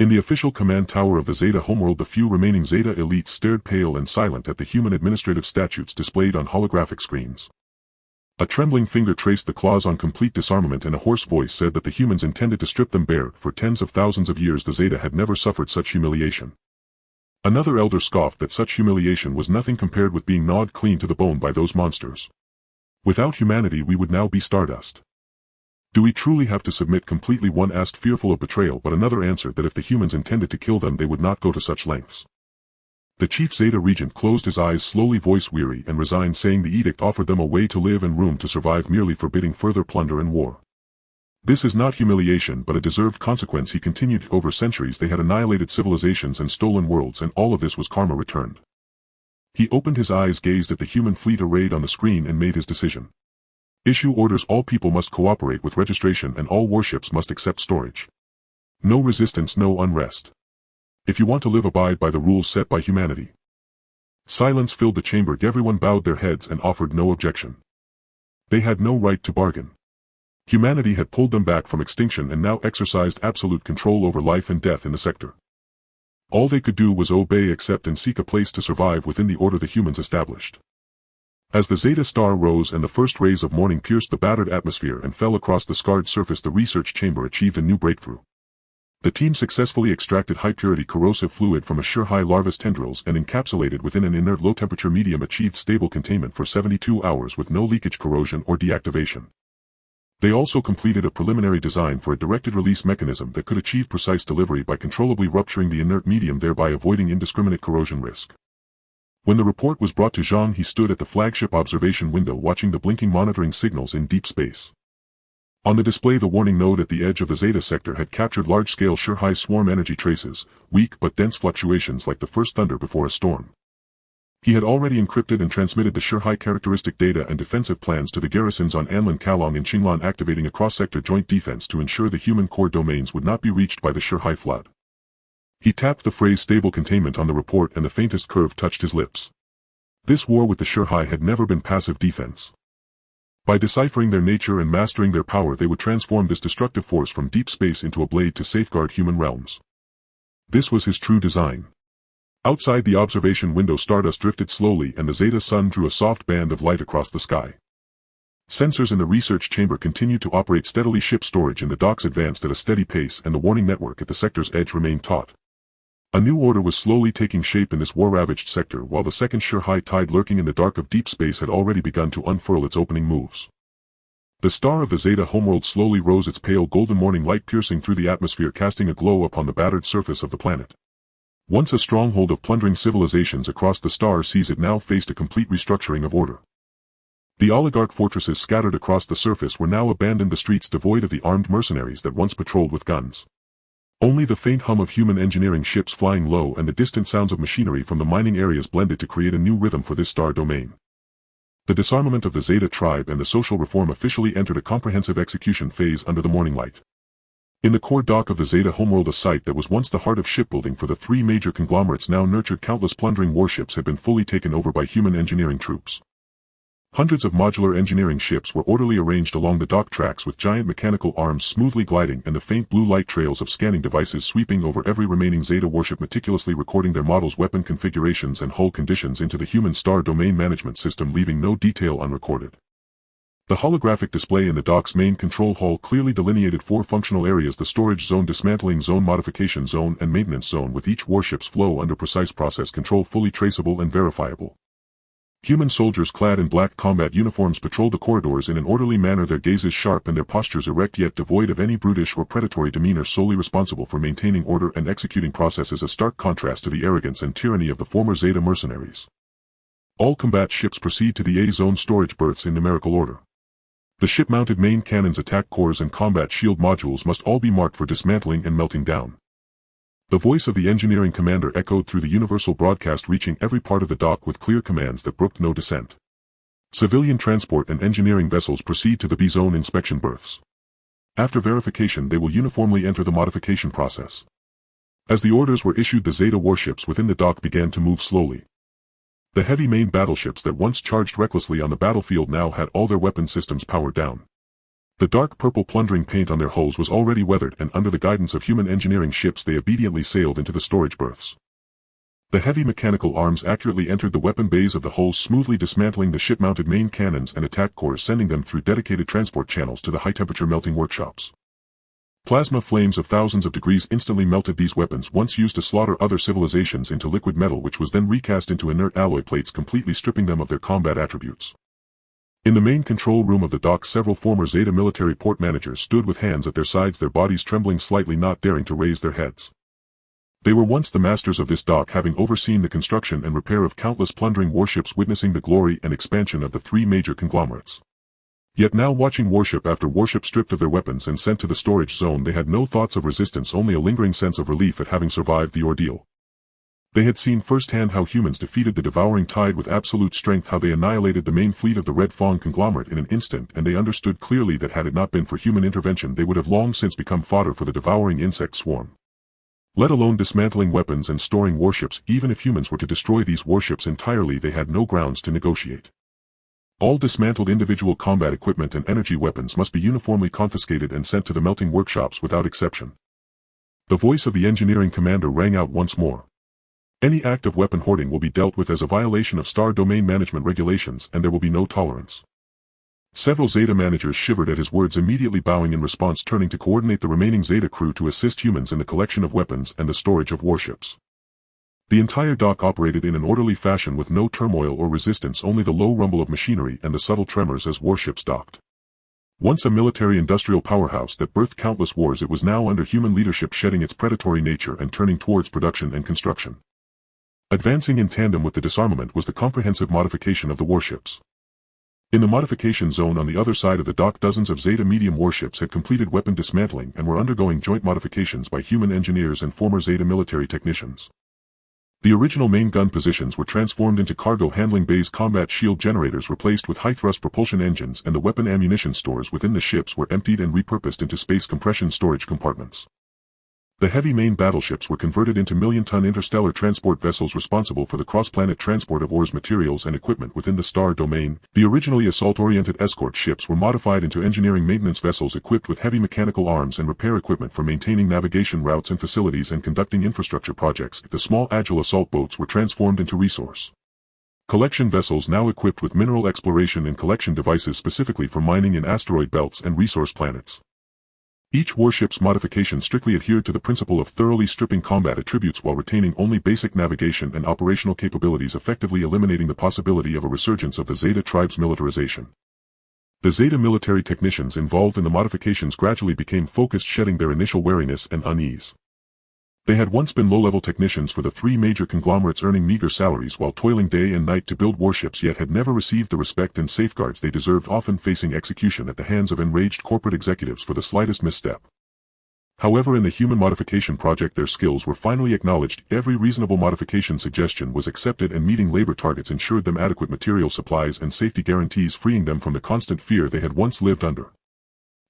In the official command tower of the Zeta homeworld, the few remaining Zeta elites stared pale and silent at the human administrative statutes displayed on holographic screens. A trembling finger traced the clause on complete disarmament, and a hoarse voice said that the humans intended to strip them bare. For tens of thousands of years the Zeta had never suffered such humiliation. Another elder scoffed that such humiliation was nothing compared with being gnawed clean to the bone by those monsters. Without humanity we would now be stardust. Do we truly have to submit completely? One asked, fearful of betrayal, but another answered that if the humans intended to kill them they would not go to such lengths. The chief Zeta regent closed his eyes slowly, voice weary and resigned, saying the edict offered them a way to live and room to survive, merely forbidding further plunder and war. This is not humiliation but a deserved consequence, he continued. Over centuries they had annihilated civilizations and stolen worlds, and all of this was karma returned. He opened his eyes, gazed at the human fleet arrayed on the screen, and made his decision. Issue orders. All people must cooperate with registration and all warships must accept storage. No resistance, no unrest. If you want to live, abide by the rules set by humanity. Silence filled the chamber. Everyone bowed their heads and offered no objection. They had no right to bargain. Humanity had pulled them back from extinction and now exercised absolute control over life and death in the sector. All they could do was obey, accept, and seek a place to survive within the order the humans established. As the Zeta Star rose and the first rays of morning pierced the battered atmosphere and fell across the scarred surface, the research chamber achieved a new breakthrough. The team successfully extracted high-purity corrosive fluid from Sci-Fi larva's tendrils and encapsulated within an inert low-temperature medium, achieved stable containment for 72 hours with no leakage, corrosion, or deactivation. They also completed a preliminary design for a directed-release mechanism that could achieve precise delivery by controllably rupturing the inert medium, thereby avoiding indiscriminate corrosion risk. When the report was brought to Zhang, he stood at the flagship observation window watching the blinking monitoring signals in deep space. On the display, the warning node at the edge of the Zeta sector had captured large-scale Sci-Fi swarm energy traces, weak but dense fluctuations like the first thunder before a storm. He had already encrypted and transmitted the Sci-Fi characteristic data and defensive plans to the garrisons on Anlin, Kalong, and Qinglan, activating a cross-sector joint defense to ensure the human core domains would not be reached by the Sci-Fi flood. He tapped the phrase stable containment on the report and the faintest curve touched his lips. This war with the Sci-Fi had never been passive defense. By deciphering their nature and mastering their power, they would transform this destructive force from deep space into a blade to safeguard human realms. This was his true design. Outside the observation window, stardust drifted slowly and the Zeta sun drew a soft band of light across the sky. Sensors in the research chamber continued to operate steadily, ship storage in the docks advanced at a steady pace, and the warning network at the sector's edge remained taut. A new order was slowly taking shape in this war-ravaged sector, while the second Sci-Fi tide lurking in the dark of deep space had already begun to unfurl its opening moves. The star of the Zeta homeworld slowly rose, its pale golden morning light piercing through the atmosphere, casting a glow upon the battered surface of the planet. Once a stronghold of plundering civilizations across the star seas, it now faced a complete restructuring of order. The oligarch fortresses scattered across the surface were now abandoned, the streets devoid of the armed mercenaries that once patrolled with guns. Only the faint hum of human engineering ships flying low and the distant sounds of machinery from the mining areas blended to create a new rhythm for this star domain. The disarmament of the Zeta tribe and the social reform officially entered a comprehensive execution phase under the morning light. In the core dock of the Zeta homeworld, a site that was once the heart of shipbuilding for the three major conglomerates now nurtured countless plundering warships, had been fully taken over by human engineering troops. Hundreds of modular engineering ships were orderly arranged along the dock tracks, with giant mechanical arms smoothly gliding and the faint blue light trails of scanning devices sweeping over every remaining Zeta warship, meticulously recording their models, weapon configurations, and hull conditions into the human star domain management system, leaving no detail unrecorded. The holographic display in the dock's main control hall clearly delineated four functional areas: the storage zone, dismantling zone, modification zone, and maintenance zone, with each warship's flow under precise process control, fully traceable and verifiable. Human soldiers clad in black combat uniforms patrolled the corridors in an orderly manner, their gazes sharp and their postures erect, yet devoid of any brutish or predatory demeanor, solely responsible for maintaining order and executing processes, a stark contrast to the arrogance and tyranny of the former Zeta mercenaries. All combat ships proceed to the A-zone storage berths in numerical order. The ship-mounted main cannons, attack cores, and combat shield modules must all be marked for dismantling and melting down. The voice of the engineering commander echoed through the universal broadcast, reaching every part of the dock with clear commands that brooked no dissent. Civilian transport and engineering vessels proceed to the B-zone inspection berths. After verification, they will uniformly enter the modification process. As the orders were issued, the Zeta warships within the dock began to move slowly. The heavy main battleships that once charged recklessly on the battlefield now had all their weapon systems powered down. The dark purple plundering paint on their hulls was already weathered, and under the guidance of human engineering ships they obediently sailed into the storage berths. The heavy mechanical arms accurately entered the weapon bays of the hulls, smoothly dismantling the ship-mounted main cannons and attack cores, sending them through dedicated transport channels to the high-temperature melting workshops. Plasma flames of thousands of degrees instantly melted these weapons, once used to slaughter other civilizations, into liquid metal, which was then recast into inert alloy plates, completely stripping them of their combat attributes. In the main control room of the dock, several former Zeta military port managers stood with hands at their sides, their bodies trembling slightly, not daring to raise their heads. They were once the masters of this dock, having overseen the construction and repair of countless plundering warships, witnessing the glory and expansion of the three major conglomerates. Yet now, watching warship after warship stripped of their weapons and sent to the storage zone, they had no thoughts of resistance, only a lingering sense of relief at having survived the ordeal. They had seen firsthand how humans defeated the devouring tide with absolute strength, how they annihilated the main fleet of the Red Fawn conglomerate in an instant, and they understood clearly that had it not been for human intervention they would have long since become fodder for the devouring insect swarm. Let alone dismantling weapons and storing warships, even if humans were to destroy these warships entirely, they had no grounds to negotiate. All dismantled individual combat equipment and energy weapons must be uniformly confiscated and sent to the melting workshops without exception. The voice of the engineering commander rang out once more. Any act of weapon hoarding will be dealt with as a violation of Star Domain Management regulations, and there will be no tolerance. Several Zeta managers shivered at his words, immediately bowing in response, turning to coordinate the remaining Zeta crew to assist humans in the collection of weapons and the storage of warships. The entire dock operated in an orderly fashion with no turmoil or resistance, only the low rumble of machinery and the subtle tremors as warships docked. Once a military-industrial powerhouse that birthed countless wars, it was now under human leadership, shedding its predatory nature and turning towards production and construction. Advancing in tandem with the disarmament was the comprehensive modification of the warships. In the modification zone on the other side of the dock, dozens of Zeta medium warships had completed weapon dismantling and were undergoing joint modifications by human engineers and former Zeta military technicians. The original main gun positions were transformed into cargo handling bays, combat shield generators replaced with high-thrust propulsion engines, and the weapon ammunition stores within the ships were emptied and repurposed into space compression storage compartments. The heavy main battleships were converted into million-ton interstellar transport vessels responsible for the cross-planet transport of ores, materials, and equipment within the Star Domain. The originally assault-oriented escort ships were modified into engineering maintenance vessels equipped with heavy mechanical arms and repair equipment for maintaining navigation routes and facilities and conducting infrastructure projects. The small agile assault boats were transformed into resource collection vessels, now equipped with mineral exploration and collection devices specifically for mining in asteroid belts and resource planets. Each warship's modification strictly adhered to the principle of thoroughly stripping combat attributes while retaining only basic navigation and operational capabilities, effectively eliminating the possibility of a resurgence of the Zeta tribe's militarization. The Zeta military technicians involved in the modifications gradually became focused, shedding their initial wariness and unease. They had once been low-level technicians for the three major conglomerates, earning meager salaries while toiling day and night to build warships, yet had never received the respect and safeguards they deserved, often facing execution at the hands of enraged corporate executives for the slightest misstep. However, in the human modification project their skills were finally acknowledged. Every reasonable modification suggestion was accepted, and meeting labor targets ensured them adequate material supplies and safety guarantees, freeing them from the constant fear they had once lived under.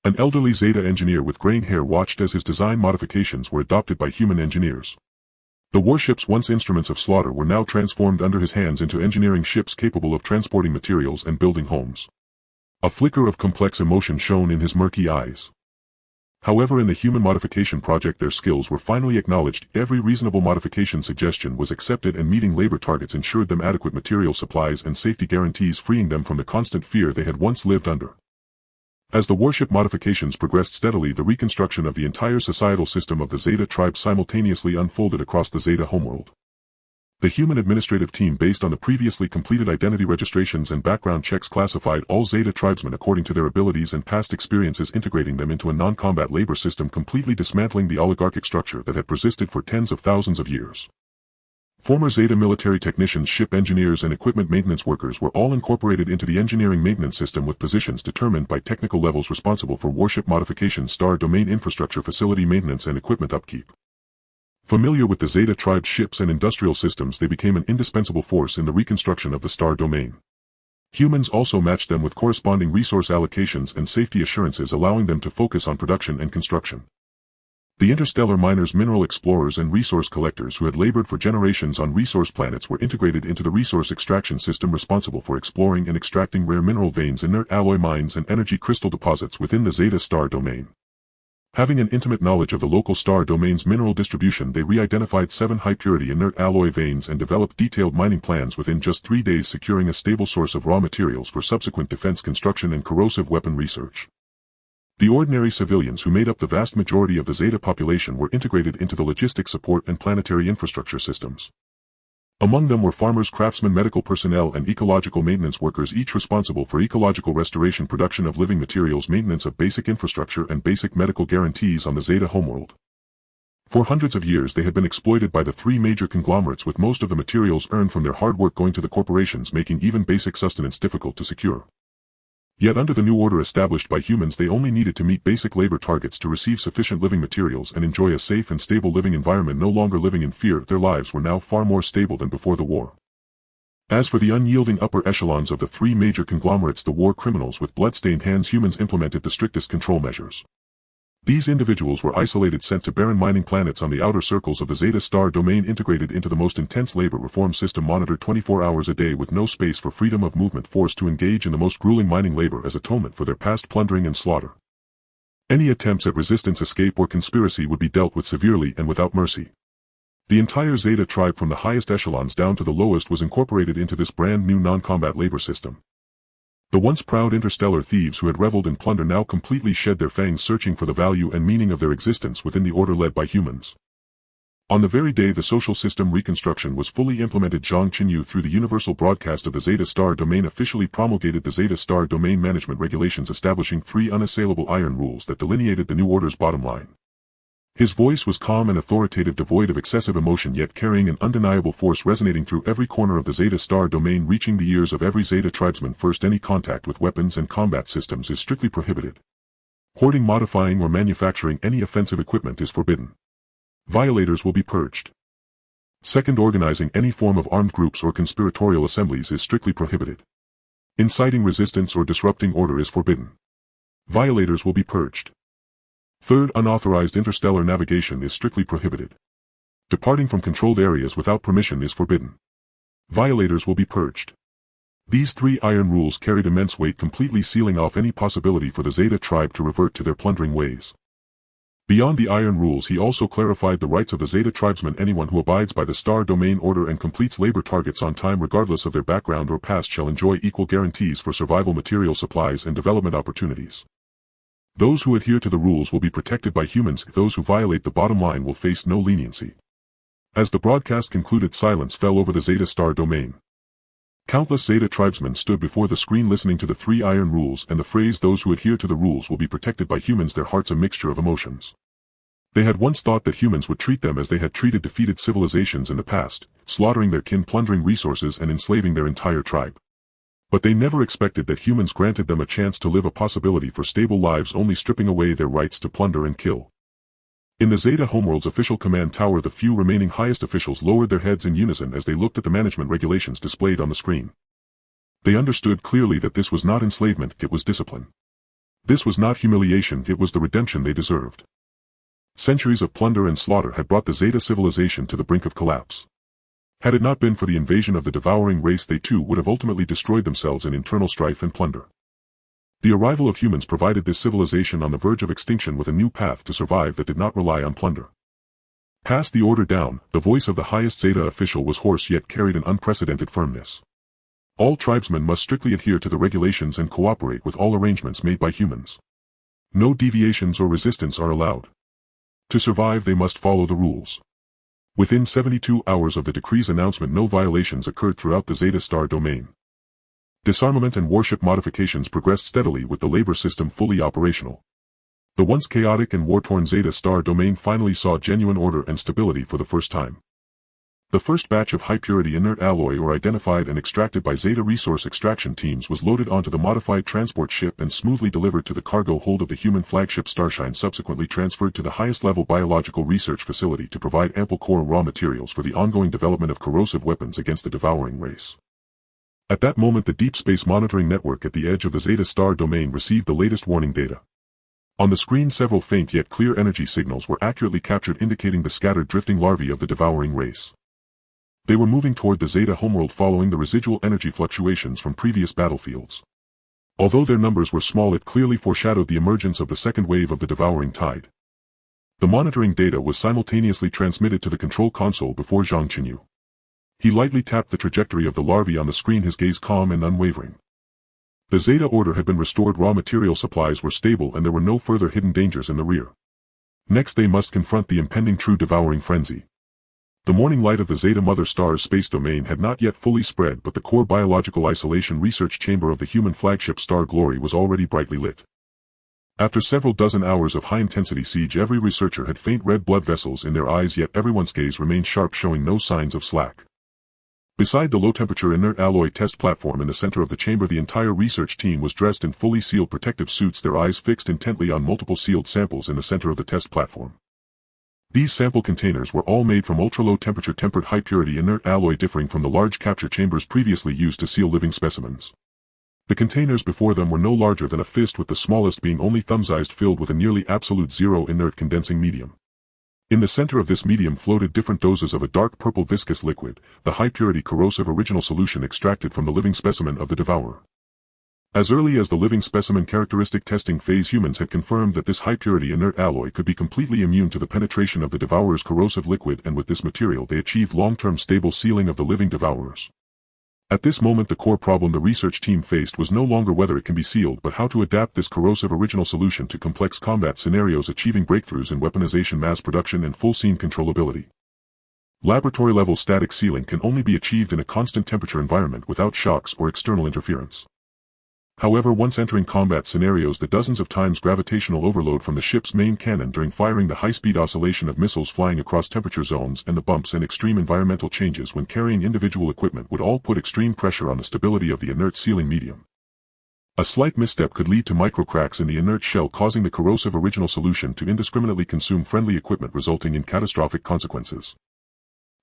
An elderly Zeta engineer with graying hair watched as his design modifications were adopted by human engineers. The warships, once instruments of slaughter, were now transformed under his hands into engineering ships capable of transporting materials and building homes. A flicker of complex emotion shone in his murky eyes. However, in the human modification project their skills were finally acknowledged. Every reasonable modification suggestion was accepted, and meeting labor targets ensured them adequate material supplies and safety guarantees, freeing them from the constant fear they had once lived under. As the warship modifications progressed steadily, the reconstruction of the entire societal system of the Zeta tribe simultaneously unfolded across the Zeta homeworld. The human administrative team, based on the previously completed identity registrations and background checks, classified all Zeta tribesmen according to their abilities and past experiences, integrating them into a non-combat labor system, completely dismantling the oligarchic structure that had persisted for tens of thousands of years. Former Zeta military technicians, ship engineers, and equipment maintenance workers were all incorporated into the engineering maintenance system, with positions determined by technical levels responsible for warship modification, Star Domain infrastructure, facility maintenance, and equipment upkeep. Familiar with the Zeta tribe's ships and industrial systems, they became an indispensable force in the reconstruction of the Star Domain. Humans also matched them with corresponding resource allocations and safety assurances, allowing them to focus on production and construction. The interstellar miners, mineral explorers, and resource collectors who had labored for generations on resource planets were integrated into the resource extraction system, responsible for exploring and extracting rare mineral veins, inert alloy mines, and energy crystal deposits within the Zeta Star Domain. Having an intimate knowledge of the local Star Domain's mineral distribution, they re-identified 7 high-purity inert alloy veins and developed detailed mining plans within just 3 days, securing a stable source of raw materials for subsequent defense construction and corrosive weapon research. The ordinary civilians who made up the vast majority of the Zeta population were integrated into the logistic support and planetary infrastructure systems. Among them were farmers, craftsmen, medical personnel, and ecological maintenance workers, each responsible for ecological restoration, production of living materials, maintenance of basic infrastructure, and basic medical guarantees on the Zeta homeworld. For hundreds of years they had been exploited by the 3 major conglomerates, with most of the materials earned from their hard work going to the corporations, making even basic sustenance difficult to secure. Yet under the new order established by humans, they only needed to meet basic labor targets to receive sufficient living materials and enjoy a safe and stable living environment. No longer living in fear, their lives were now far more stable than before the war. As for the unyielding upper echelons of the 3 major conglomerates, the war criminals with blood-stained hands, humans implemented the strictest control measures. These individuals were isolated, sent to barren mining planets on the outer circles of the Zeta Star Domain, integrated into the most intense labor reform system, monitored 24 hours a day with no space for freedom of movement, forced to engage in the most grueling mining labor as atonement for their past plundering and slaughter. Any attempts at resistance, escape, or conspiracy would be dealt with severely and without mercy. The entire Zeta tribe from the highest echelons down to the lowest was incorporated into this brand new non-combat labor system. The once proud interstellar thieves who had reveled in plunder now completely shed their fangs searching for the value and meaning of their existence within the order led by humans. On the very day the social system reconstruction was fully implemented, Zhang Chenyu, through the universal broadcast of the Zeta Star domain, officially promulgated the Zeta Star domain management regulations, establishing 3 unassailable iron rules that delineated the new order's bottom line. His voice was calm and authoritative, devoid of excessive emotion, yet carrying an undeniable force resonating through every corner of the Zeta Star domain, reaching the ears of every Zeta tribesman. First, any contact with weapons and combat systems is strictly prohibited. Hoarding, modifying, or manufacturing any offensive equipment is forbidden. Violators will be purged. Second, organizing any form of armed groups or conspiratorial assemblies is strictly prohibited. Inciting resistance or disrupting order is forbidden. Violators will be purged. Third, unauthorized interstellar navigation is strictly prohibited. Departing from controlled areas without permission is forbidden. Violators will be purged. These 3 iron rules carried immense weight, completely sealing off any possibility for the Zeta tribe to revert to their plundering ways. Beyond the iron rules, he also clarified the rights of the Zeta tribesmen. Anyone who abides by the Star domain order and completes labor targets on time, regardless of their background or past, shall enjoy equal guarantees for survival, material supplies, and development opportunities. Those who adhere to the rules will be protected by humans. Those who violate the bottom line will face no leniency. As the broadcast concluded, silence fell over the Zeta Star domain. Countless Zeta tribesmen stood before the screen listening to the 3 iron rules and the phrase, "Those who adhere to the rules will be protected by humans," their hearts a mixture of emotions. They had once thought that humans would treat them as they had treated defeated civilizations in the past, slaughtering their kin, plundering resources, and enslaving their entire tribe. But they never expected that humans granted them a chance to live, a possibility for stable lives, only stripping away their rights to plunder and kill. In the Zeta homeworld's official command tower, the few remaining highest officials lowered their heads in unison as they looked at the management regulations displayed on the screen. They understood clearly that this was not enslavement, it was discipline. This was not humiliation, it was the redemption they deserved. Centuries of plunder and slaughter had brought the Zeta civilization to the brink of collapse. Had it not been for the invasion of the devouring race, they too would have ultimately destroyed themselves in internal strife and plunder. The arrival of humans provided this civilization on the verge of extinction with a new path to survive that did not rely on plunder. Pass the order down. The voice of the highest Zeta official was hoarse yet carried an unprecedented firmness. All tribesmen must strictly adhere to the regulations and cooperate with all arrangements made by humans. No deviations or resistance are allowed. To survive, they must follow the rules. Within 72 hours of the decree's announcement, no violations occurred throughout the Zeta Star domain. Disarmament and warship modifications progressed steadily, with the labor system fully operational. The once chaotic and war-torn Zeta Star domain finally saw genuine order and stability for the first time. The first batch of high-purity inert alloy ore identified and extracted by Zeta resource extraction teams was loaded onto the modified transport ship and smoothly delivered to the cargo hold of the human flagship Starship, subsequently transferred to the highest-level biological research facility to provide ample core raw materials for the ongoing development of corrosive weapons against the devouring race. At that moment, the Deep Space Monitoring Network at the edge of the Zeta Star domain received the latest warning data. On the screen, several faint yet clear energy signals were accurately captured, indicating the scattered drifting larvae of the devouring race. They were moving toward the Zeta homeworld following the residual energy fluctuations from previous battlefields. Although their numbers were small, it clearly foreshadowed the emergence of the second wave of the devouring tide. The monitoring data was simultaneously transmitted to the control console before Zhang Chenyu. He lightly tapped the trajectory of the larvae on the screen, his gaze calm and unwavering. The Zeta order had been restored, raw material supplies were stable, and there were no further hidden dangers in the rear. Next, they must confront the impending true devouring frenzy. The morning light of the Zeta Mother Star's space domain had not yet fully spread, but the core biological isolation research chamber of the human flagship Star Glory was already brightly lit. After several dozen hours of high-intensity siege, every researcher had faint red blood vessels in their eyes, yet everyone's gaze remained sharp, showing no signs of slack. Beside the low-temperature inert alloy test platform in the center of the chamber, the entire research team was dressed in fully sealed protective suits, their eyes fixed intently on multiple sealed samples in the center of the test platform. These sample containers were all made from ultra-low temperature tempered high-purity inert alloy, differing from the large capture chambers previously used to seal living specimens. The containers before them were no larger than a fist, with the smallest being only thumb-sized, filled with a nearly absolute zero inert condensing medium. In the center of this medium floated different doses of a dark purple viscous liquid, the high-purity corrosive original solution extracted from the living specimen of the devourer. As early as the living specimen characteristic testing phase, humans had confirmed that this high-purity inert alloy could be completely immune to the penetration of the devourer's corrosive liquid, and with this material they achieved long-term stable sealing of the living devourers. At this moment, the core problem the research team faced was no longer whether it can be sealed but how to adapt this corrosive original solution to complex combat scenarios, achieving breakthroughs in weaponization, mass production, and full scene controllability. Laboratory-level static sealing can only be achieved in a constant temperature environment without shocks or external interference. However, once entering combat scenarios, the dozens of times gravitational overload from the ship's main cannon during firing, the high-speed oscillation of missiles flying across temperature zones, and the bumps and extreme environmental changes when carrying individual equipment would all put extreme pressure on the stability of the inert sealing medium. A slight misstep could lead to microcracks in the inert shell, causing the corrosive original solution to indiscriminately consume friendly equipment, resulting in catastrophic consequences.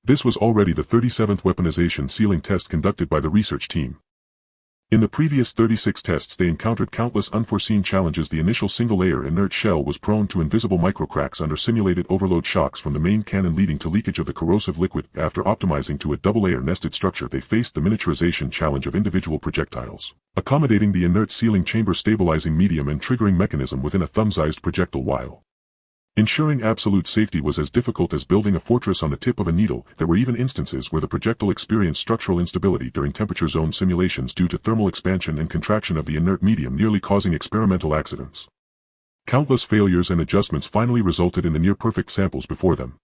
This was already the 37th weaponization sealing test conducted by the research team. In the previous 36 tests they encountered countless unforeseen challenges. The initial single-layer inert shell was prone to invisible microcracks under simulated overload shocks from the main cannon, leading to leakage of the corrosive liquid. After optimizing to a double-layer nested structure, they faced the miniaturization challenge of individual projectiles, accommodating the inert sealing chamber stabilizing medium and triggering mechanism within a thumb-sized projectile. While ensuring absolute safety was as difficult as building a fortress on the tip of a needle, there were even instances where the projectile experienced structural instability during temperature zone simulations due to thermal expansion and contraction of the inert medium, nearly causing experimental accidents. Countless failures and adjustments finally resulted in the near-perfect samples before them.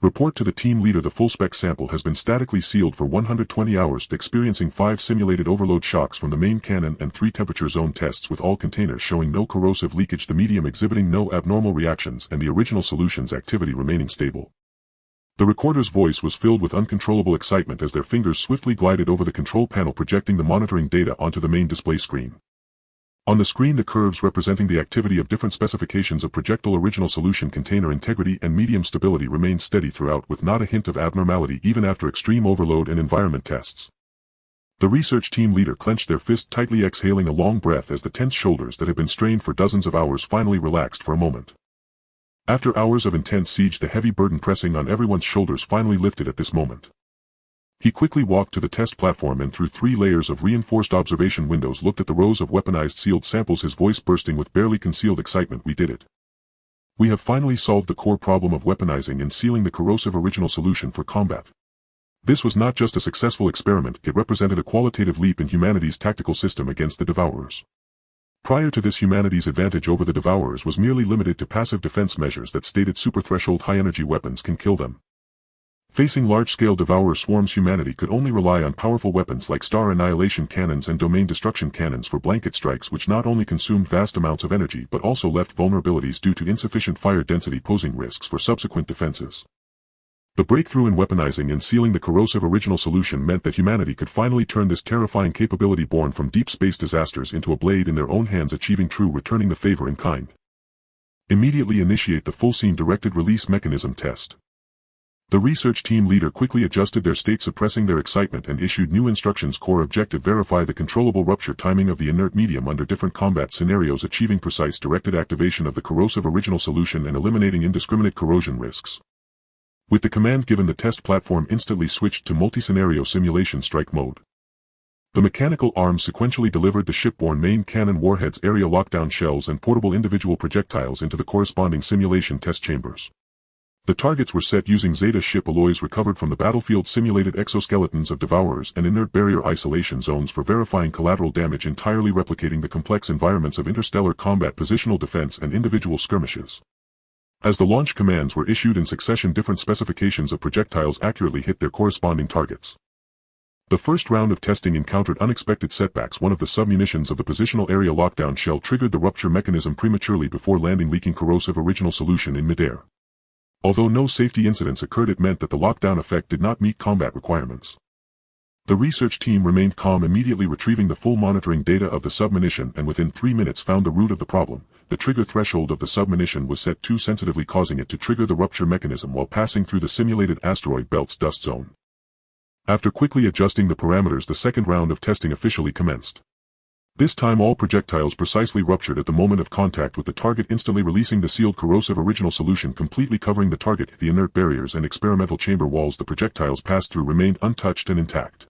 Report to the team leader: the full-spec sample has been statically sealed for 120 hours, experiencing 5 simulated overload shocks from the main cannon and 3 temperature zone tests, with all containers showing no corrosive leakage, the medium exhibiting no abnormal reactions, and the original solution's activity remaining stable. The recorder's voice was filled with uncontrollable excitement as their fingers swiftly glided over the control panel, projecting the monitoring data onto the main display screen. On the screen, the curves representing the activity of different specifications of projectile original solution, container integrity, and medium stability remained steady throughout, with not a hint of abnormality even after extreme overload and environment tests. The research team leader clenched their fist tightly, exhaling a long breath as the tense shoulders that had been strained for dozens of hours finally relaxed for a moment. After hours of intense siege, the heavy burden pressing on everyone's shoulders finally lifted at this moment. He quickly walked to the test platform and through 3 layers of reinforced observation windows looked at the rows of weaponized sealed samples, his voice bursting with barely concealed excitement. "We did it. We have finally solved the core problem of weaponizing and sealing the corrosive original solution for combat. This was not just a successful experiment, it represented a qualitative leap in humanity's tactical system against the devourers." Prior to this, humanity's advantage over the devourers was merely limited to passive defense measures that stated super-threshold high-energy weapons can kill them. Facing large-scale devourer swarms, humanity could only rely on powerful weapons like star annihilation cannons and domain destruction cannons for blanket strikes, which not only consumed vast amounts of energy but also left vulnerabilities due to insufficient fire density, posing risks for subsequent defenses. The breakthrough in weaponizing and sealing the corrosive original solution meant that humanity could finally turn this terrifying capability born from deep space disasters into a blade in their own hands, achieving true returning the favor in kind. Immediately initiate the full scene directed release mechanism test. The research team leader quickly adjusted their state, suppressing their excitement, and issued new instructions. Core objective: verify the controllable rupture timing of the inert medium under different combat scenarios, achieving precise directed activation of the corrosive original solution and eliminating indiscriminate corrosion risks. With the command given, the test platform instantly switched to multi-scenario simulation strike mode. The mechanical arms sequentially delivered the shipborne main cannon warheads, area lockdown shells, and portable individual projectiles into the corresponding simulation test chambers. The targets were set using Zeta ship alloys recovered from the battlefield, simulated exoskeletons of devourers, and inert barrier isolation zones for verifying collateral damage, entirely replicating the complex environments of interstellar combat, positional defense, and individual skirmishes. As the launch commands were issued in succession, different specifications of projectiles accurately hit their corresponding targets. The first round of testing encountered unexpected setbacks. One of the submunitions of the positional area lockdown shell triggered the rupture mechanism prematurely before landing, leaking corrosive original solution in midair. Although no safety incidents occurred, it meant that the lockdown effect did not meet combat requirements. The research team remained calm, immediately retrieving the full monitoring data of the submunition, and within 3 minutes found the root of the problem. The trigger threshold of the submunition was set too sensitively, causing it to trigger the rupture mechanism while passing through the simulated asteroid belt's dust zone. After quickly adjusting the parameters, the second round of testing officially commenced. This time all projectiles precisely ruptured at the moment of contact with the target, instantly releasing the sealed corrosive original solution, completely covering the target. The inert barriers and experimental chamber walls the projectiles passed through remained untouched and intact.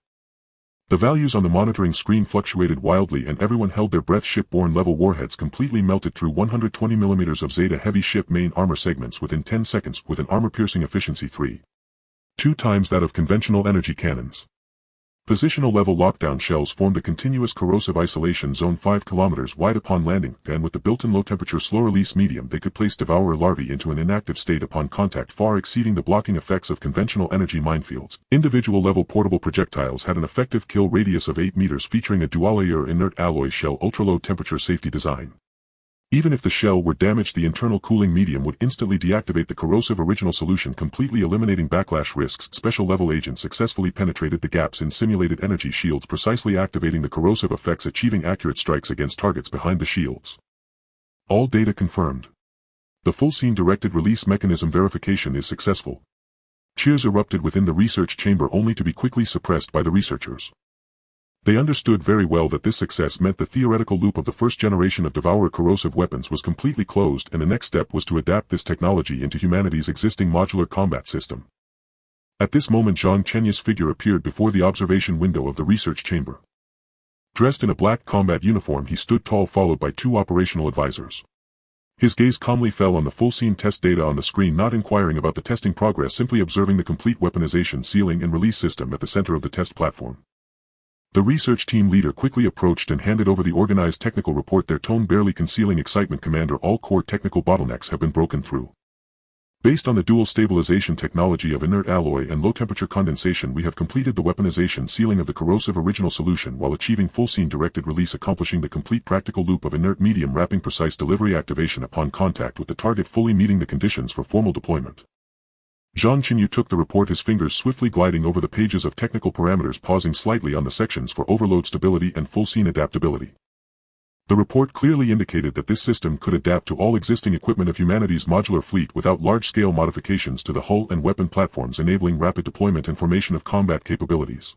The values on the monitoring screen fluctuated wildly and everyone held their breath. Shipborne level warheads completely melted through 120 mm of Zeta heavy ship main armor segments within 10 seconds with an armor-piercing efficiency 3.2 times that of conventional energy cannons. Positional level lockdown shells formed a continuous corrosive isolation zone 5 km wide upon landing, and with the built-in low-temperature slow-release medium they could place devourer larvae into an inactive state upon contact, far exceeding the blocking effects of conventional energy minefields. Individual level portable projectiles had an effective kill radius of 8 meters featuring a dual-layer inert alloy shell ultra-low temperature safety design. Even if the shell were damaged, the internal cooling medium would instantly deactivate the corrosive original solution, completely eliminating backlash risks. Special level agents successfully penetrated the gaps in simulated energy shields, precisely activating the corrosive effects, achieving accurate strikes against targets behind the shields. All data confirmed. The full scene directed release mechanism verification is successful. Cheers erupted within the research chamber only to be quickly suppressed by the researchers. They understood very well that this success meant the theoretical loop of the first generation of devourer corrosive weapons was completely closed, and the next step was to adapt this technology into humanity's existing modular combat system. At this moment Zhang Chenyu's figure appeared before the observation window of the research chamber. Dressed in a black combat uniform he stood tall, followed by 2 operational advisors. His gaze calmly fell on the full scene test data on the screen, not inquiring about the testing progress, simply observing the complete weaponization, sealing and release system at the center of the test platform. The research team leader quickly approached and handed over the organized technical report, their tone barely concealing excitement. Commander, all core technical bottlenecks have been broken through. Based on the dual stabilization technology of inert alloy and low-temperature condensation, we have completed the weaponization sealing of the corrosive original solution while achieving full scene directed release, accomplishing the complete practical loop of inert medium wrapping precise delivery activation upon contact with the target, fully meeting the conditions for formal deployment. Zhang Chenyu took the report, his fingers swiftly gliding over the pages of technical parameters, pausing slightly on the sections for overload stability and full scene adaptability. The report clearly indicated that this system could adapt to all existing equipment of humanity's modular fleet without large-scale modifications to the hull and weapon platforms, enabling rapid deployment and formation of combat capabilities.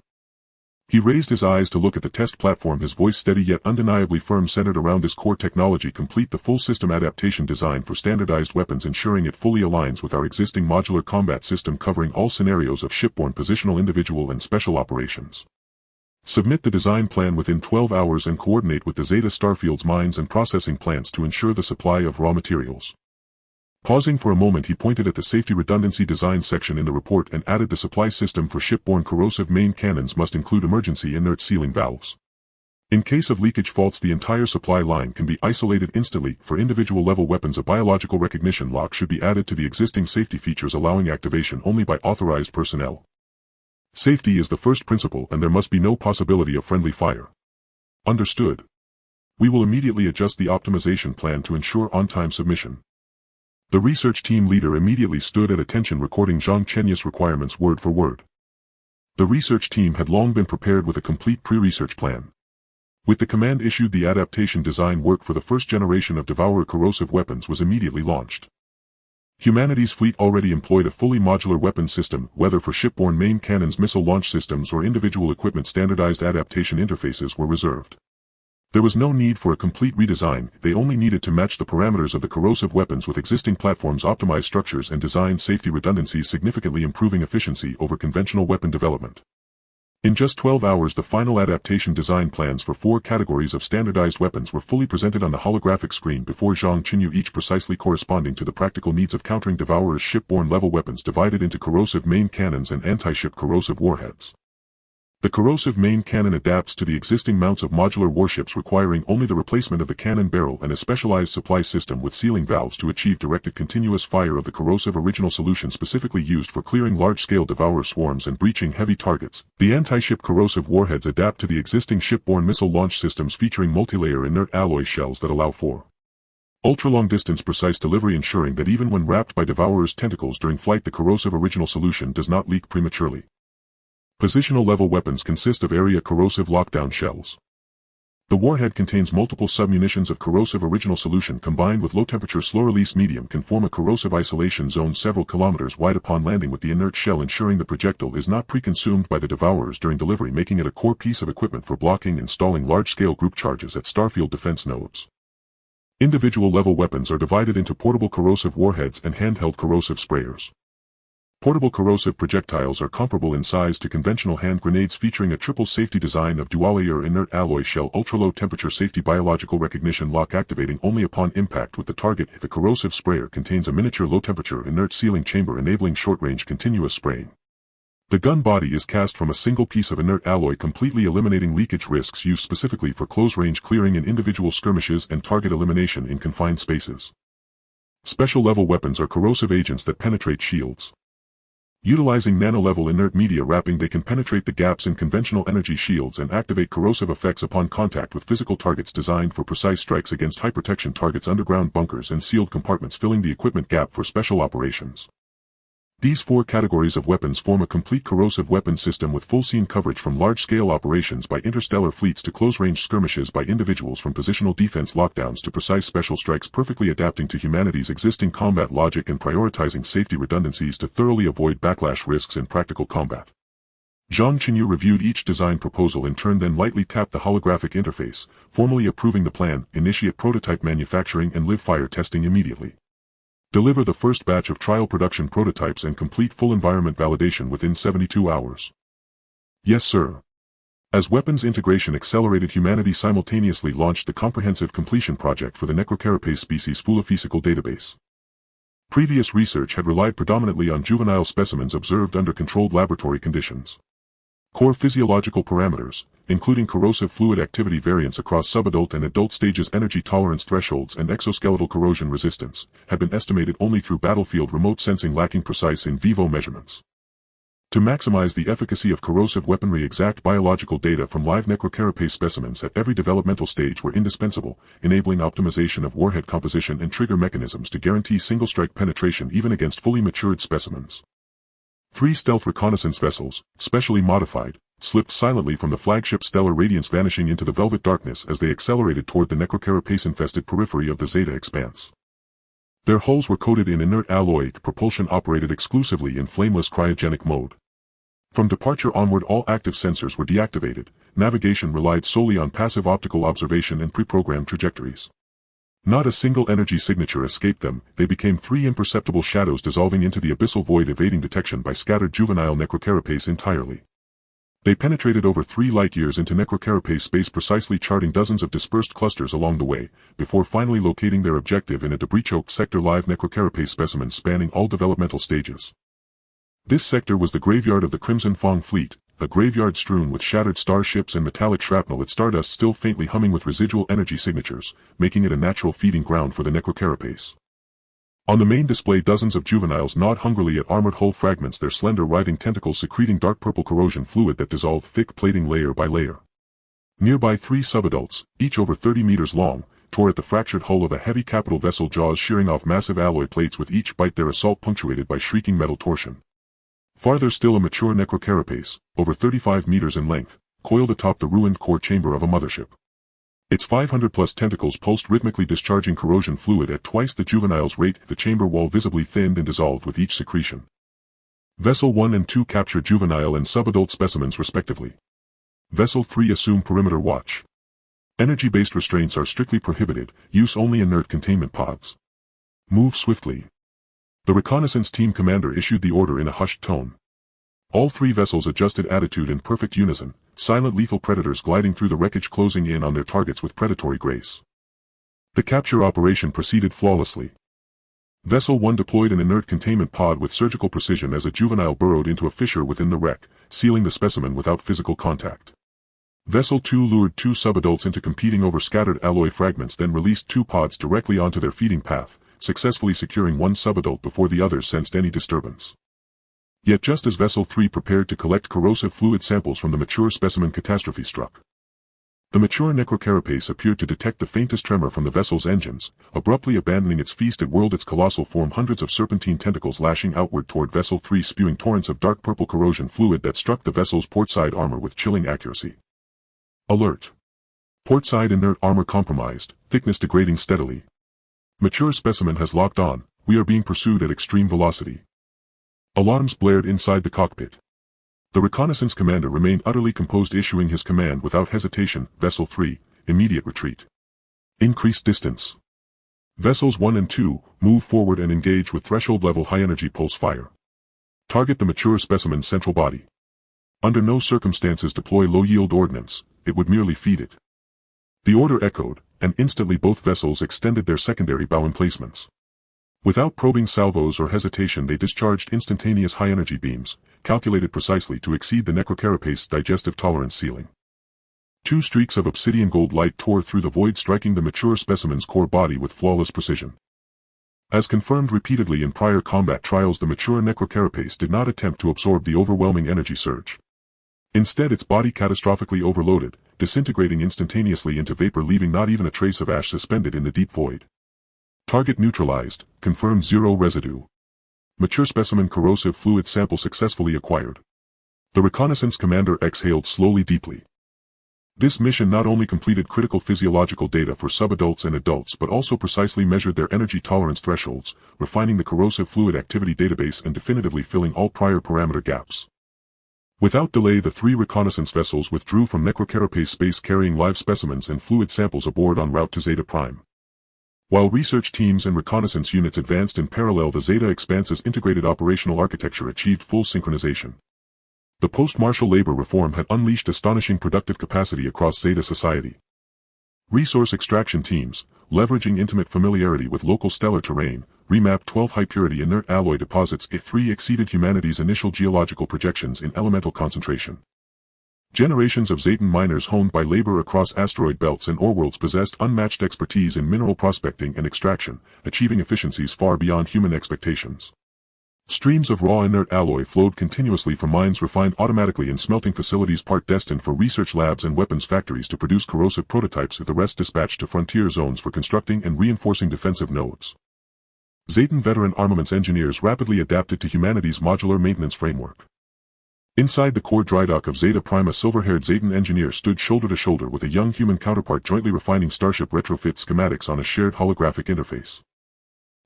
He raised his eyes to look at the test platform, his voice steady yet undeniably firm, centered around this core technology. Complete the full system adaptation designed for standardized weapons, ensuring it fully aligns with our existing modular combat system, covering all scenarios of shipborne, positional, individual and special operations. Submit the design plan within 12 hours and coordinate with the Zeta Starfield's mines and processing plants to ensure the supply of raw materials. Pausing for a moment, he pointed at the safety redundancy design section in the report and added, the supply system for shipborne corrosive main cannons must include emergency inert sealing valves. In case of leakage faults, the entire supply line can be isolated instantly. For individual level weapons, a biological recognition lock should be added to the existing safety features, allowing activation only by authorized personnel. Safety is the first principle, and there must be no possibility of friendly fire. Understood. We will immediately adjust the optimization plan to ensure on-time submission. The research team leader immediately stood at attention, recording Zhang Chenyu's requirements word for word. The research team had long been prepared with a complete pre-research plan. With the command issued, the adaptation design work for the first generation of devourer corrosive weapons was immediately launched. Humanity's fleet already employed a fully modular weapon system, whether for shipborne main cannons, missile launch systems or individual equipment. Standardized adaptation interfaces were reserved. There was no need for a complete redesign, they only needed to match the parameters of the corrosive weapons with existing platforms, optimize structures and design safety redundancies, significantly improving efficiency over conventional weapon development. In just 12 hours the final adaptation design plans for 4 categories of standardized weapons were fully presented on the holographic screen before Zhang Chenyu, each precisely corresponding to the practical needs of countering devourer's shipborne level weapons, divided into corrosive main cannons and anti-ship corrosive warheads. The corrosive main cannon adapts to the existing mounts of modular warships, requiring only the replacement of the cannon barrel and a specialized supply system with sealing valves to achieve directed continuous fire of the corrosive original solution, specifically used for clearing large-scale devourer swarms and breaching heavy targets. The anti-ship corrosive warheads adapt to the existing shipborne missile launch systems, featuring multi-layer inert alloy shells that allow for ultra-long-distance precise delivery, ensuring that even when wrapped by devourer's tentacles during flight, the corrosive original solution does not leak prematurely. Positional level weapons consist of area corrosive lockdown shells. The warhead contains multiple submunitions of corrosive original solution combined with low-temperature slow-release medium can form a corrosive isolation zone several kilometers wide upon landing with the inert shell, ensuring the projectile is not pre-consumed by the devourers during delivery, making it a core piece of equipment for blocking and stalling large-scale group charges at Starfield defense nodes. Individual level weapons are divided into portable corrosive warheads and handheld corrosive sprayers. Portable corrosive projectiles are comparable in size to conventional hand grenades, featuring a triple safety design of dual-layer inert alloy shell, ultra-low temperature safety, biological recognition lock activating only upon impact with the target. The corrosive sprayer contains a miniature low-temperature inert sealing chamber enabling short-range continuous spraying. The gun body is cast from a single piece of inert alloy, completely eliminating leakage risks, used specifically for close-range clearing in individual skirmishes and target elimination in confined spaces. Special-level weapons are corrosive agents that penetrate shields. Utilizing nano-level inert media wrapping, they can penetrate the gaps in conventional energy shields and activate corrosive effects upon contact with physical targets, designed for precise strikes against high-protection targets, underground bunkers, and sealed compartments, filling the equipment gap for special operations. These four categories of weapons form a complete corrosive weapon system with full scene coverage, from large-scale operations by interstellar fleets to close-range skirmishes by individuals, from positional defense lockdowns to precise special strikes, perfectly adapting to humanity's existing combat logic and prioritizing safety redundancies to thoroughly avoid backlash risks in practical combat. Zhang Chenyu reviewed each design proposal in turn, then lightly tapped the holographic interface, formally approving the plan, initiate prototype manufacturing and live-fire testing immediately. Deliver the first batch of trial production prototypes and complete full environment validation within 72 hours. Yes, sir. As weapons integration accelerated, humanity simultaneously launched the comprehensive completion project for the Necrocarapace species physical database. Previous research had relied predominantly on juvenile specimens observed under controlled laboratory conditions. Core physiological parameters, including corrosive fluid activity variance across subadult and adult stages, energy tolerance thresholds, and exoskeletal corrosion resistance, had been estimated only through battlefield remote sensing, lacking precise in vivo measurements. To maximize the efficacy of corrosive weaponry, exact biological data from live Necrocarapace specimens at every developmental stage were indispensable, enabling optimization of warhead composition and trigger mechanisms to guarantee single-strike penetration even against fully matured specimens. 3 stealth reconnaissance vessels, specially modified, slipped silently from the flagship Stellar Radiance, vanishing into the velvet darkness as they accelerated toward the Necrocarapace-infested periphery of the Zeta Expanse. Their hulls were coated in inert alloy, propulsion operated exclusively in flameless cryogenic mode. From departure onward, all active sensors were deactivated, navigation relied solely on passive optical observation and pre-programmed trajectories. Not a single energy signature escaped them. They became 3 imperceptible shadows dissolving into the abyssal void, evading detection by scattered juvenile Necrocarapace entirely. They penetrated over 3 light-years into Necrocarapace space, precisely charting dozens of dispersed clusters along the way, before finally locating their objective in a debris-choked sector, live Necrocarapace specimens spanning all developmental stages. This sector was the graveyard of the Crimson Fong fleet, a graveyard strewn with shattered starships and metallic shrapnel, its stardust still faintly humming with residual energy signatures, making it a natural feeding ground for the Necrocarapace. On the main display, dozens of juveniles gnawed hungrily at armored hull fragments, their slender writhing tentacles secreting dark purple corrosion fluid that dissolved thick plating layer by layer. Nearby 3 subadults, each over 30 meters long, tore at the fractured hull of a heavy capital vessel, jaws shearing off massive alloy plates with each bite, their assault punctuated by shrieking metal torsion. Farther still, a mature Necrocarapace, over 35 meters in length, coiled atop the ruined core chamber of a mothership. Its 500-plus tentacles pulsed rhythmically, discharging corrosion fluid at twice the juvenile's rate, the chamber wall visibly thinned and dissolved with each secretion. Vessel 1 and 2 captured juvenile and subadult specimens respectively. Vessel 3 assume perimeter watch. Energy-based restraints are strictly prohibited, use only inert containment pods. Move swiftly. The reconnaissance team commander issued the order in a hushed tone. All 3 vessels adjusted attitude in perfect unison, silent lethal predators gliding through the wreckage, closing in on their targets with predatory grace. The capture operation proceeded flawlessly. Vessel 1 deployed an inert containment pod with surgical precision as a juvenile burrowed into a fissure within the wreck, sealing the specimen without physical contact. Vessel 2 lured 2 subadults into competing over scattered alloy fragments, then released 2 pods directly onto their feeding path, successfully securing 1 subadult before the others sensed any disturbance. Yet just as Vessel 3 prepared to collect corrosive fluid samples from the mature specimen, catastrophe struck. The mature Necrocarapace appeared to detect the faintest tremor from the vessel's engines, abruptly abandoning its feast, it whirled its colossal form, hundreds of serpentine tentacles lashing outward toward Vessel 3, spewing torrents of dark purple corrosion fluid that struck the vessel's portside armor with chilling accuracy. Alert! Portside inert armor compromised, thickness degrading steadily. Mature specimen has locked on, we are being pursued at extreme velocity. Alarms blared inside the cockpit. The reconnaissance commander remained utterly composed, issuing his command without hesitation. Vessel 3, immediate retreat. Increase distance. Vessels 1 and 2, move forward and engage with threshold-level high-energy pulse fire. Target the mature specimen's central body. Under no circumstances deploy low-yield ordnance, it would merely feed it. The order echoed, and instantly both vessels extended their secondary bow emplacements. Without probing salvos or hesitation they discharged instantaneous high-energy beams, calculated precisely to exceed the necrocarapace's digestive tolerance ceiling. 2 streaks of obsidian gold light tore through the void, striking the mature specimen's core body with flawless precision. As confirmed repeatedly in prior combat trials, the mature necrocarapace did not attempt to absorb the overwhelming energy surge. Instead, its body catastrophically overloaded, disintegrating instantaneously into vapor, leaving not even a trace of ash suspended in the deep void. Target neutralized, confirmed 0 residue. Mature specimen corrosive fluid sample successfully acquired. The reconnaissance commander exhaled slowly, deeply. This mission not only completed critical physiological data for subadults and adults but also precisely measured their energy tolerance thresholds, refining the corrosive fluid activity database and definitively filling all prior parameter gaps. Without delay, the 3 reconnaissance vessels withdrew from necrocarapace space, carrying live specimens and fluid samples aboard en route to Zeta Prime. While research teams and reconnaissance units advanced in parallel, the Zeta Expanse's integrated operational architecture achieved full synchronization. The post-martial labor reform had unleashed astonishing productive capacity across Zeta society. Resource extraction teams, leveraging intimate familiarity with local stellar terrain, remapped 12 high-purity inert alloy deposits. 3 exceeded humanity's initial geological projections in elemental concentration. Generations of Zetan miners honed by labor across asteroid belts and oreworlds possessed unmatched expertise in mineral prospecting and extraction, achieving efficiencies far beyond human expectations. Streams of raw inert alloy flowed continuously from mines refined automatically in smelting facilities, part destined for research labs and weapons factories to produce corrosive prototypes, with the rest dispatched to frontier zones for constructing and reinforcing defensive nodes. Zetan veteran armaments engineers rapidly adapted to humanity's modular maintenance framework. Inside the core drydock of Zeta Prime, a silver-haired Zetan engineer stood shoulder to shoulder with a young human counterpart, jointly refining Starship retrofit schematics on a shared holographic interface.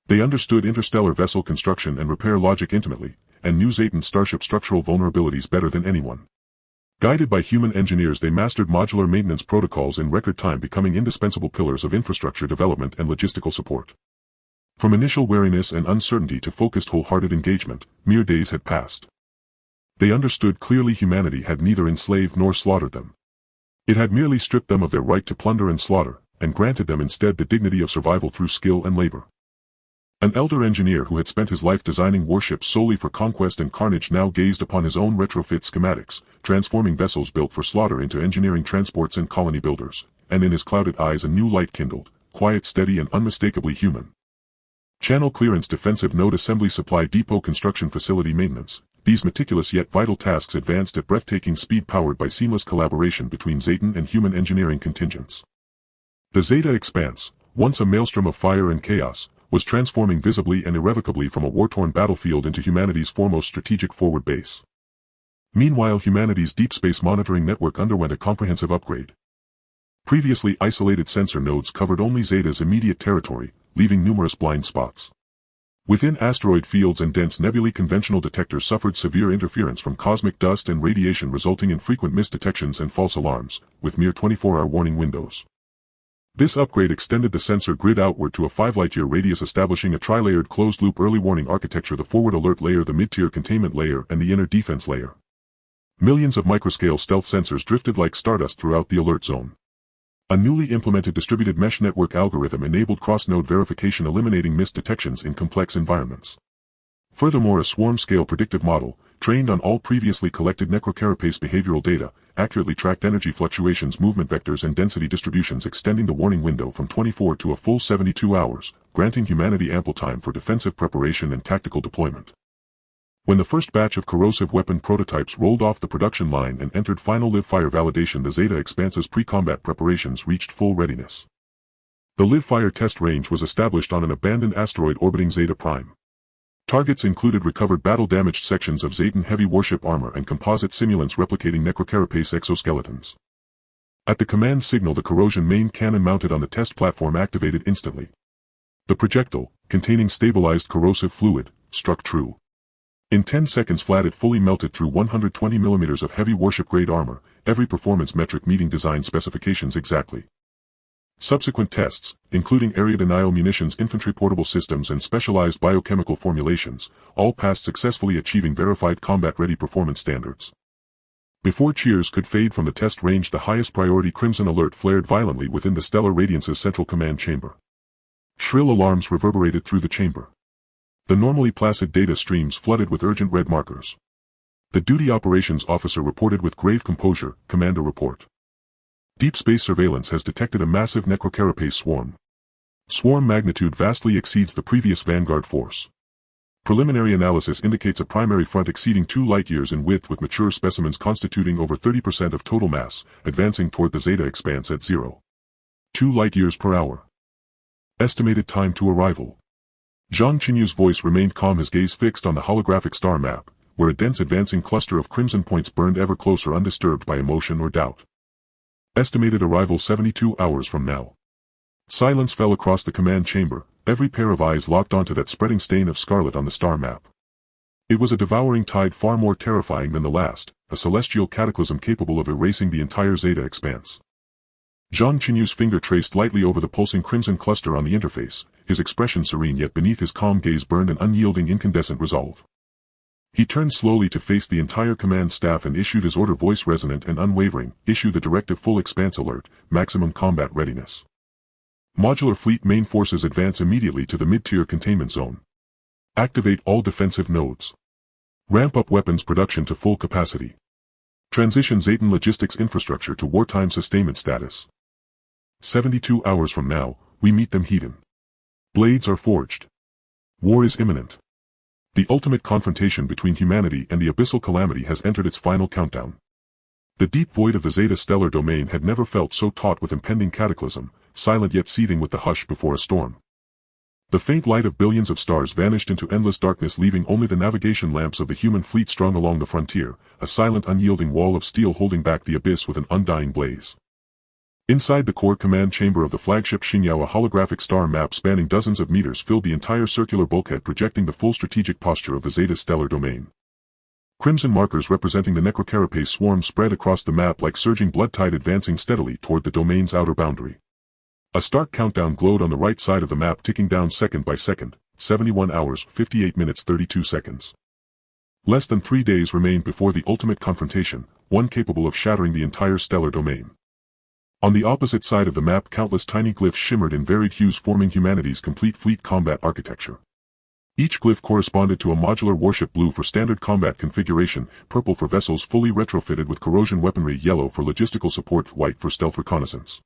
They understood interstellar vessel construction and repair logic intimately, and knew Zetan Starship structural vulnerabilities better than anyone. Guided by human engineers, they mastered modular maintenance protocols in record time, becoming indispensable pillars of infrastructure development and logistical support. From initial wariness and uncertainty to focused, wholehearted engagement, mere days had passed. They understood clearly humanity had neither enslaved nor slaughtered them. It had merely stripped them of their right to plunder and slaughter, and granted them instead the dignity of survival through skill and labor. An elder engineer who had spent his life designing warships solely for conquest and carnage now gazed upon his own retrofit schematics, transforming vessels built for slaughter into engineering transports and colony builders, and in his clouded eyes a new light kindled, quiet, steady, and unmistakably human. Channel clearance, defensive node assembly, supply depot, construction facility maintenance. These meticulous yet vital tasks advanced at breathtaking speed, powered by seamless collaboration between Zetan and human engineering contingents. The Zeta Expanse, once a maelstrom of fire and chaos, was transforming visibly and irrevocably from a war-torn battlefield into humanity's foremost strategic forward base. Meanwhile, humanity's deep space monitoring network underwent a comprehensive upgrade. Previously isolated sensor nodes covered only Zeta's immediate territory, leaving numerous blind spots. Within asteroid fields and dense nebulae, conventional detectors suffered severe interference from cosmic dust and radiation, resulting in frequent misdetections and false alarms, with mere 24-hour warning windows. This upgrade extended the sensor grid outward to a 5 light-year radius, establishing a tri-layered closed-loop early warning architecture: the forward alert layer, the mid-tier containment layer, and the inner defense layer. Millions of microscale stealth sensors drifted like stardust throughout the alert zone. A newly implemented distributed mesh network algorithm enabled cross-node verification, eliminating missed detections in complex environments. Furthermore, a swarm-scale predictive model, trained on all previously collected necrocarapace behavioral data, accurately tracked energy fluctuations, movement vectors, and density distributions, extending the warning window from 24 to a full 72 hours, granting humanity ample time for defensive preparation and tactical deployment. When the first batch of corrosive weapon prototypes rolled off the production line and entered final live-fire validation, the Zeta Expanse's pre-combat preparations reached full readiness. The live-fire test range was established on an abandoned asteroid orbiting Zeta Prime. Targets included recovered battle-damaged sections of Zetan heavy warship armor and composite simulants replicating necrocarapace exoskeletons. At the command signal, the corrosion main cannon mounted on the test platform activated instantly. The projectile, containing stabilized corrosive fluid, struck true. In 10 seconds flat, it fully melted through 120 millimeters of heavy warship-grade armor, every performance metric meeting design specifications exactly. Subsequent tests, including area denial munitions, infantry portable systems and specialized biochemical formulations, all passed successfully, achieving verified combat-ready performance standards. Before cheers could fade from the test range, the highest priority crimson alert flared violently within the Stellar Radiance's central command chamber. Shrill alarms reverberated through the chamber. The normally placid data streams flooded with urgent red markers. The duty operations officer reported with grave composure, "Commander, report. Deep space surveillance has detected a massive necrocarapace swarm. Swarm magnitude vastly exceeds the previous Vanguard force. Preliminary analysis indicates a primary front exceeding 2 light-years in width, with mature specimens constituting over 30% of total mass, advancing toward the Zeta Expanse at 0.2 light-years per hour. Estimated time to arrival." Zhang Chenyu's voice remained calm, his gaze fixed on the holographic star map, where a dense advancing cluster of crimson points burned ever closer, undisturbed by emotion or doubt. Estimated arrival 72 hours from now. Silence fell across the command chamber, every pair of eyes locked onto that spreading stain of scarlet on the star map. It was a devouring tide, far more terrifying than the last, a celestial cataclysm capable of erasing the entire Zeta Expanse. Zhang Chenyu's finger traced lightly over the pulsing crimson cluster on the interface, his expression serene, yet beneath his calm gaze burned an unyielding, incandescent resolve. He turned slowly to face the entire command staff and issued his order, voice resonant and unwavering: "Issue the directive, full expanse alert, maximum combat readiness. Modular fleet main forces advance immediately to the mid-tier containment zone. Activate all defensive nodes. Ramp up weapons production to full capacity. Transition Zetan logistics infrastructure to wartime sustainment status. 72 hours from now, we meet them heathen. Blades are forged. War is imminent. The ultimate confrontation between humanity and the abyssal calamity has entered its final countdown." The deep void of the Zeta stellar domain had never felt so taut with impending cataclysm, silent yet seething with the hush before a storm. The faint light of billions of stars vanished into endless darkness, leaving only the navigation lamps of the human fleet strung along the frontier, a silent, unyielding wall of steel holding back the abyss with an undying blaze. Inside the core command chamber of the flagship Xingyao, a holographic star map spanning dozens of meters filled the entire circular bulkhead, projecting the full strategic posture of the Zeta stellar domain. Crimson markers representing the necrocarapace swarm spread across the map like surging blood tide, advancing steadily toward the domain's outer boundary. A stark countdown glowed on the right side of the map, ticking down second by second: 71 hours, 58 minutes, 32 seconds. Less than 3 days remained before the ultimate confrontation, one capable of shattering the entire stellar domain. On the opposite side of the map, countless tiny glyphs shimmered in varied hues, forming humanity's complete fleet combat architecture. Each glyph corresponded to a modular warship: blue for standard combat configuration, purple for vessels fully retrofitted with corrosion weaponry, yellow for logistical support, white for stealth reconnaissance.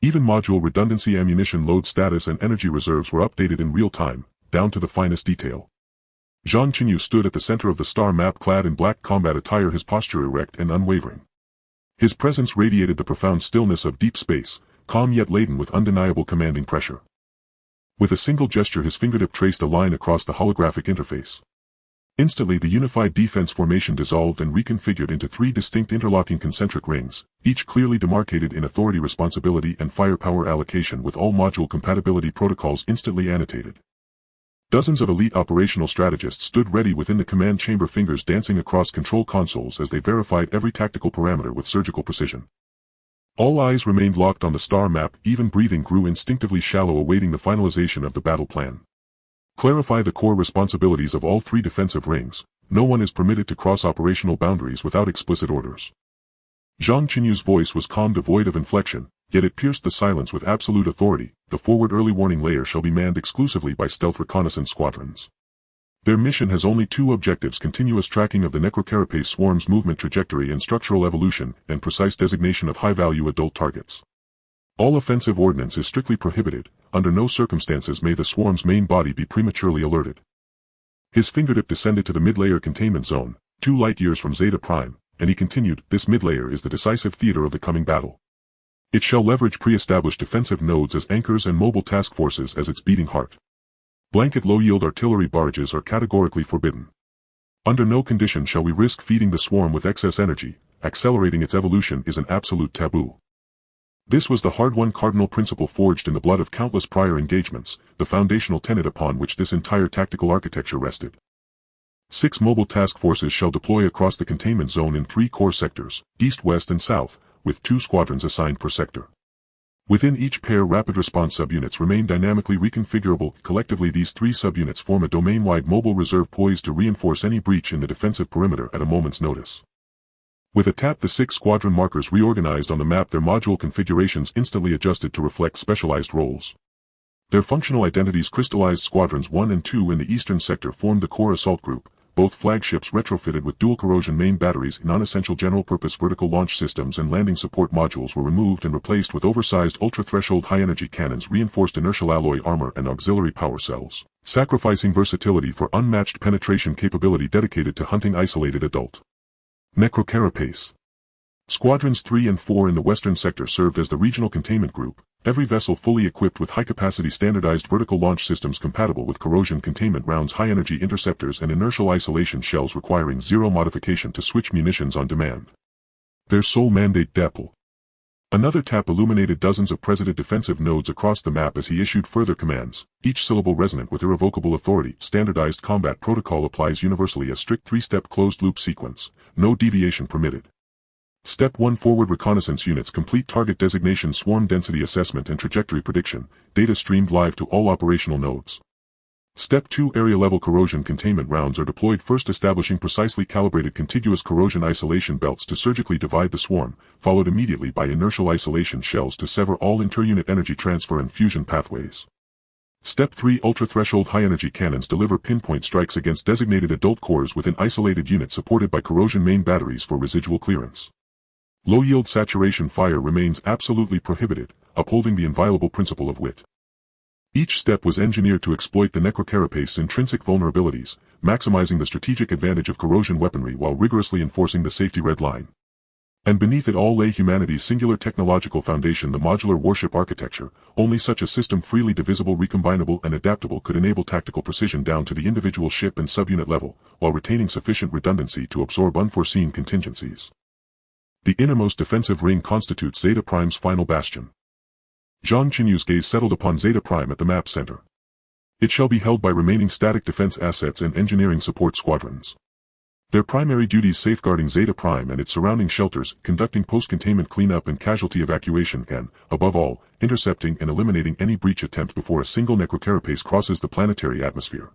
Even module redundancy, ammunition load status and energy reserves were updated in real time, down to the finest detail. Zhang Chenyu stood at the center of the star map, clad in black combat attire, his posture erect and unwavering. His presence radiated the profound stillness of deep space, calm yet laden with undeniable commanding pressure. With a single gesture, his fingertip traced a line across the holographic interface. Instantly, the unified defense formation dissolved and reconfigured into 3 distinct interlocking concentric rings, each clearly demarcated in authority, responsibility and firepower allocation, with all module compatibility protocols instantly annotated. Dozens of elite operational strategists stood ready within the command chamber, fingers dancing across control consoles as they verified every tactical parameter with surgical precision. All eyes remained locked on the star map, even breathing grew instinctively shallow, awaiting the finalization of the battle plan. Clarify the core responsibilities of all 3 defensive rings. No one is permitted to cross operational boundaries without explicit orders. Zhang Chenyu's voice was calm, devoid of inflection, yet it pierced the silence with absolute authority. The forward early warning layer shall be manned exclusively by stealth reconnaissance squadrons. Their mission has only 2 objectives: continuous tracking of the necrocarapace swarm's movement trajectory and structural evolution, and precise designation of high-value adult targets. All offensive ordnance is strictly prohibited. Under no circumstances may the swarm's main body be prematurely alerted. His fingertip descended to the mid-layer containment zone, 2 light-years from Zeta Prime, and he continued: "This mid-layer is the decisive theater of the coming battle. It shall leverage pre-established defensive nodes as anchors and mobile task forces as its beating heart. Blanket low-yield artillery barrages are categorically forbidden. Under no condition shall we risk feeding the swarm with excess energy. Accelerating its evolution is an absolute taboo." This was the hard-won cardinal principle forged in the blood of countless prior engagements, the foundational tenet upon which this entire tactical architecture rested. 6 mobile task forces shall deploy across the containment zone in 3 core sectors, east, west and south, with 2 squadrons assigned per sector. Within each pair, rapid response subunits remain dynamically reconfigurable. Collectively, these three subunits form a domain-wide mobile reserve poised to reinforce any breach in the defensive perimeter at a moment's notice. With a tap, the 6 squadron markers reorganized on the map, their module configurations instantly adjusted to reflect specialized roles. Their functional identities crystallized. Squadrons 1 and 2 in the eastern sector formed the core assault group, both flagships retrofitted with dual corrosion main batteries. Non-essential general-purpose vertical launch systems and landing support modules were removed and replaced with oversized ultra-threshold high-energy cannons, reinforced inertial alloy armor and auxiliary power cells, sacrificing versatility for unmatched penetration capability dedicated to hunting isolated adult necrocarapace. Squadrons 3 and 4 in the western sector served as the regional containment group, every vessel fully equipped with high-capacity standardized vertical launch systems compatible with corrosion containment rounds, high-energy interceptors and inertial isolation shells requiring zero modification to switch munitions on demand. Their sole mandate: DAPL. Another tap illuminated dozens of President defensive nodes across the map as he issued further commands, each syllable resonant with irrevocable authority. Standardized combat protocol applies universally, a strict 3-step closed-loop sequence, no deviation permitted. Step 1: Forward reconnaissance units complete target designation, swarm density assessment and trajectory prediction, data streamed live to all operational nodes. Step 2: Area-level corrosion containment rounds are deployed, first establishing precisely calibrated contiguous corrosion isolation belts to surgically divide the swarm, followed immediately by inertial isolation shells to sever all inter-unit energy transfer and fusion pathways. Step 3: Ultra-threshold high-energy cannons deliver pinpoint strikes against designated adult cores within isolated units supported by corrosion main batteries for residual clearance. Low-yield saturation fire remains absolutely prohibited, upholding the inviolable principle of WIT. Each step was engineered to exploit the necrocarapace's intrinsic vulnerabilities, maximizing the strategic advantage of corrosion weaponry while rigorously enforcing the safety red line. And beneath it all lay humanity's singular technological foundation, the modular warship architecture. Only such a system, freely divisible, recombinable and adaptable, could enable tactical precision down to the individual ship and subunit level, while retaining sufficient redundancy to absorb unforeseen contingencies. The innermost defensive ring constitutes Zeta Prime's final bastion. Zhang Chenyu's gaze settled upon Zeta Prime at the map center. It shall be held by remaining static defense assets and engineering support squadrons. Their primary duties: safeguarding Zeta Prime and its surrounding shelters, conducting post-containment cleanup and casualty evacuation, and, above all, intercepting and eliminating any breach attempt before a single necrocarapace crosses the planetary atmosphere.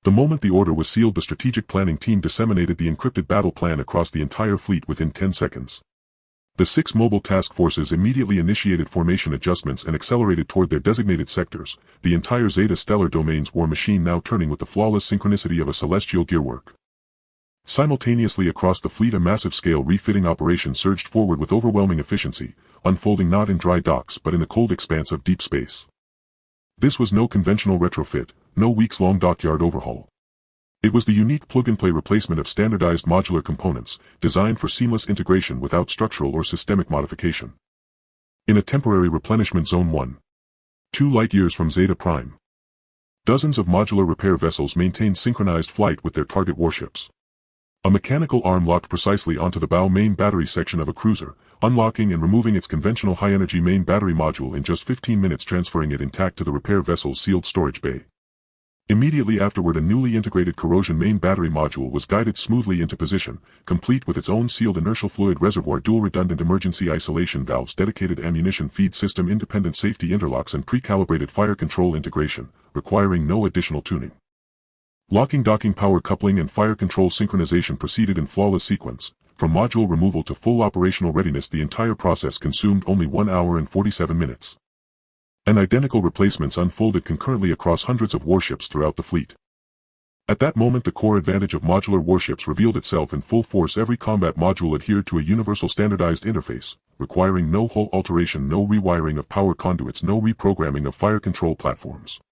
The moment the order was sealed, the strategic planning team disseminated the encrypted battle plan across the entire fleet within 10 seconds. The 6 mobile task forces immediately initiated formation adjustments and accelerated toward their designated sectors, the entire Zeta Stellar Domain's war machine now turning with the flawless synchronicity of a celestial gearwork. Simultaneously across the fleet, a massive-scale refitting operation surged forward with overwhelming efficiency, unfolding not in dry docks but in the cold expanse of deep space. This was no conventional retrofit, no weeks-long dockyard overhaul. It was the unique plug-and-play replacement of standardized modular components, designed for seamless integration without structural or systemic modification. In a temporary replenishment zone 1.2 light-years from Zeta Prime, dozens of modular repair vessels maintained synchronized flight with their target warships. A mechanical arm locked precisely onto the bow main battery section of a cruiser, unlocking and removing its conventional high-energy main battery module in just 15 minutes, transferring it intact to the repair vessel's sealed storage bay. Immediately afterward, a newly integrated corrosion main battery module was guided smoothly into position, complete with its own sealed inertial fluid reservoir, dual redundant emergency isolation valves, dedicated ammunition feed system, independent safety interlocks and pre-calibrated fire control integration, requiring no additional tuning. Locking, docking, power coupling and fire control synchronization proceeded in flawless sequence. From module removal to full operational readiness, the entire process consumed only 1 hour and 47 minutes. And identical replacements unfolded concurrently across hundreds of warships throughout the fleet. At that moment, the core advantage of modular warships revealed itself in full force. Every combat module adhered to a universal standardized interface, requiring no hull alteration, no rewiring of power conduits, no reprogramming of fire control platforms.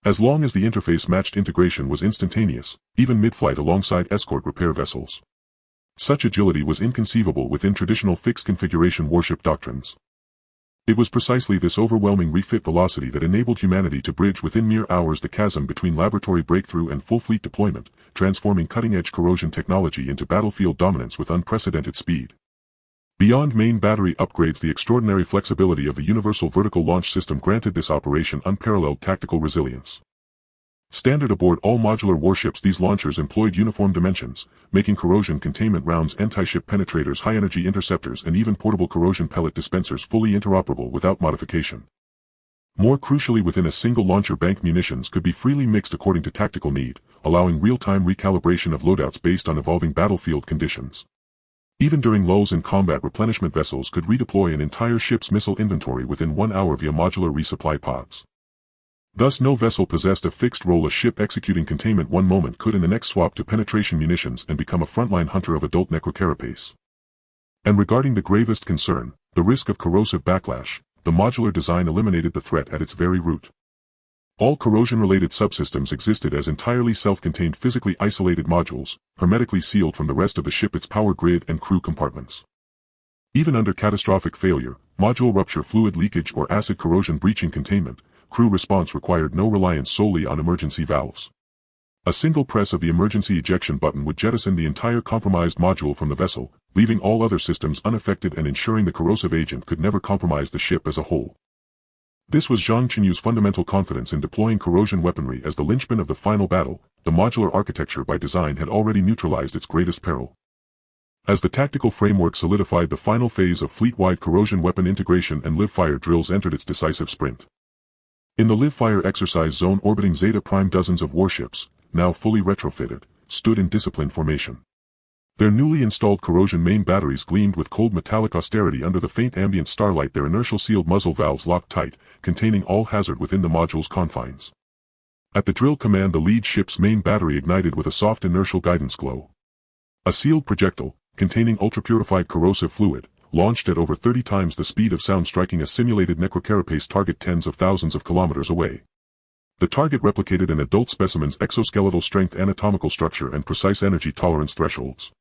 As long as the interface matched, integration was instantaneous, even mid-flight alongside escort repair vessels. Such agility was inconceivable within traditional fixed configuration warship doctrines. It was precisely this overwhelming refit velocity that enabled humanity to bridge within mere hours the chasm between laboratory breakthrough and full fleet deployment, transforming cutting-edge corrosion technology into battlefield dominance with unprecedented speed. Beyond main battery upgrades, the extraordinary flexibility of the universal vertical launch system granted this operation unparalleled tactical resilience. Standard aboard all modular warships, these launchers employed uniform dimensions, making corrosion containment rounds, anti-ship penetrators, high-energy interceptors, and even portable corrosion pellet dispensers fully interoperable without modification. More crucially, within a single launcher bank, munitions could be freely mixed according to tactical need, allowing real-time recalibration of loadouts based on evolving battlefield conditions. Even during lulls in combat, replenishment vessels could redeploy an entire ship's missile inventory within 1 hour via modular resupply pods. Thus, no vessel possessed a fixed role. A ship executing containment one moment could in the next swap to penetration munitions and become a frontline hunter of adult necrocarapace. And regarding the gravest concern, the risk of corrosive backlash, the modular design eliminated the threat at its very root. All corrosion-related subsystems existed as entirely self-contained, physically isolated modules, hermetically sealed from the rest of the ship, its power grid and crew compartments. Even under catastrophic failure, module rupture, fluid leakage, or acid corrosion breaching containment, crew response required no reliance solely on emergency valves. A single press of the emergency ejection button would jettison the entire compromised module from the vessel, leaving all other systems unaffected and ensuring the corrosive agent could never compromise the ship as a whole. This was Zhang Chenyu's fundamental confidence in deploying corrosion weaponry as the linchpin of the final battle. The modular architecture by design had already neutralized its greatest peril. As the tactical framework solidified, the final phase of fleet-wide corrosion weapon integration and live-fire drills entered its decisive sprint. In the live-fire exercise zone orbiting Zeta Prime, dozens of warships, now fully retrofitted, stood in disciplined formation. Their newly installed corrosion main batteries gleamed with cold metallic austerity under the faint ambient starlight, their inertial sealed muzzle valves locked tight, containing all hazard within the module's confines. At the drill command, the lead ship's main battery ignited with a soft inertial guidance glow. A sealed projectile, containing ultra-purified corrosive fluid, launched at over 30 times the speed of sound, striking a simulated necrocarapace target tens of thousands of kilometers away. The target replicated an adult specimen's exoskeletal strength, anatomical structure, and precise energy tolerance thresholds.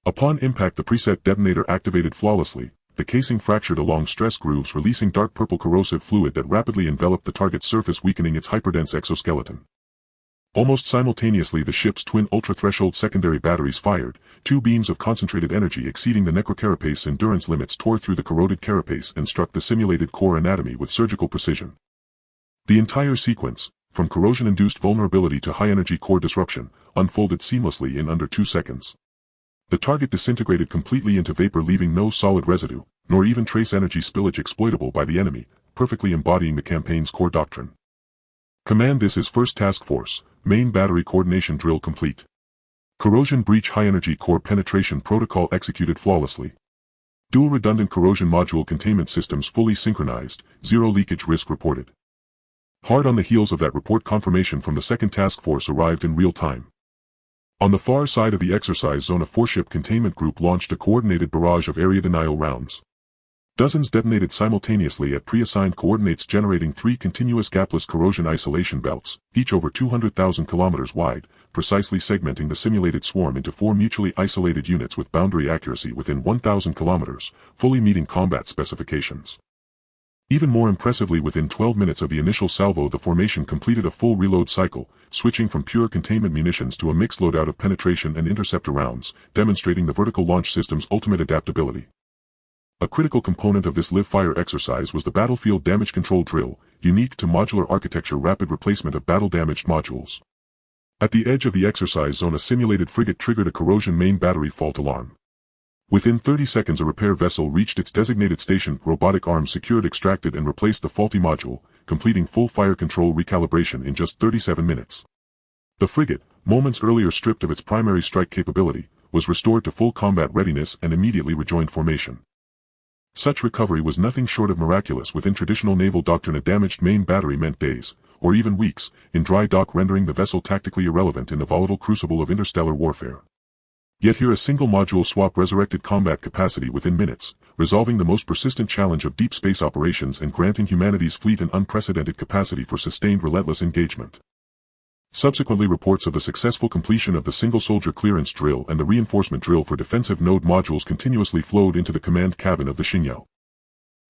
Upon impact, the preset detonator activated flawlessly, the casing fractured along stress grooves, releasing dark purple corrosive fluid that rapidly enveloped the target's surface, weakening its hyperdense exoskeleton. Almost simultaneously, the ship's twin ultra-threshold secondary batteries fired. 2 beams of concentrated energy exceeding the necrocarapace's endurance limits tore through the corroded carapace and struck the simulated core anatomy with surgical precision. The entire sequence, from corrosion-induced vulnerability to high-energy core disruption, unfolded seamlessly in under 2 seconds. The target disintegrated completely into vapor, leaving no solid residue, nor even trace energy spillage exploitable by the enemy, perfectly embodying the campaign's core doctrine. Command, this is First Task Force, main battery coordination drill complete. Corrosion breach high-energy core penetration protocol executed flawlessly. Dual redundant corrosion module containment systems fully synchronized, zero leakage risk reported. Hard on the heels of that report, confirmation from the second task force arrived in real time. On the far side of the exercise zone, a 4-ship containment group launched a coordinated barrage of area denial rounds. Dozens detonated simultaneously at pre-assigned coordinates, generating 3 continuous gapless corrosion isolation belts, each over 200,000 kilometers wide, precisely segmenting the simulated swarm into 4 mutually isolated units with boundary accuracy within 1,000 kilometers, fully meeting combat specifications. Even more impressively, within 12 minutes of the initial salvo, the formation completed a full reload cycle, switching from pure containment munitions to a mixed loadout of penetration and interceptor rounds, demonstrating the vertical launch system's ultimate adaptability. A critical component of this live-fire exercise was the battlefield damage control drill, unique to modular architecture, rapid replacement of battle-damaged modules. At the edge of the exercise zone, a simulated frigate triggered a corrosion main battery fault alarm. Within 30 seconds, a repair vessel reached its designated station, robotic arms secured, extracted, and replaced the faulty module, completing full fire control recalibration in just 37 minutes. The frigate, moments earlier stripped of its primary strike capability, was restored to full combat readiness and immediately rejoined formation. Such recovery was nothing short of miraculous. Within traditional naval doctrine, a damaged main battery meant days, or even weeks, in dry dock, rendering the vessel tactically irrelevant in the volatile crucible of interstellar warfare. Yet here, a single module swap resurrected combat capacity within minutes, resolving the most persistent challenge of deep space operations and granting humanity's fleet an unprecedented capacity for sustained relentless engagement. Subsequently, reports of the successful completion of the single-soldier clearance drill and the reinforcement drill for defensive node modules continuously flowed into the command cabin of the Xingyao.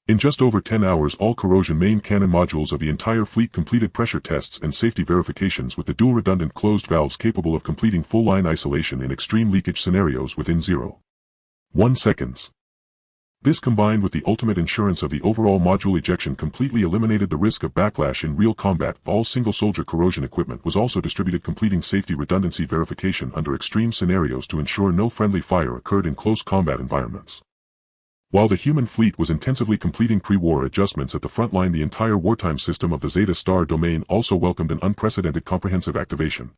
In just over 10 hours, all corrosion main cannon modules of the entire fleet completed pressure tests and safety verifications with the dual redundant closed valves capable of completing full-line isolation in extreme leakage scenarios within 0.1 seconds. This combined with the ultimate insurance of the overall module ejection completely eliminated the risk of backlash in real combat. All single-soldier corrosion equipment was also distributed, completing safety redundancy verification under extreme scenarios to ensure no friendly fire occurred in close combat environments. While the human fleet was intensively completing pre-war adjustments at the front line, the entire wartime system of the Zeta Star domain also welcomed an unprecedented comprehensive activation.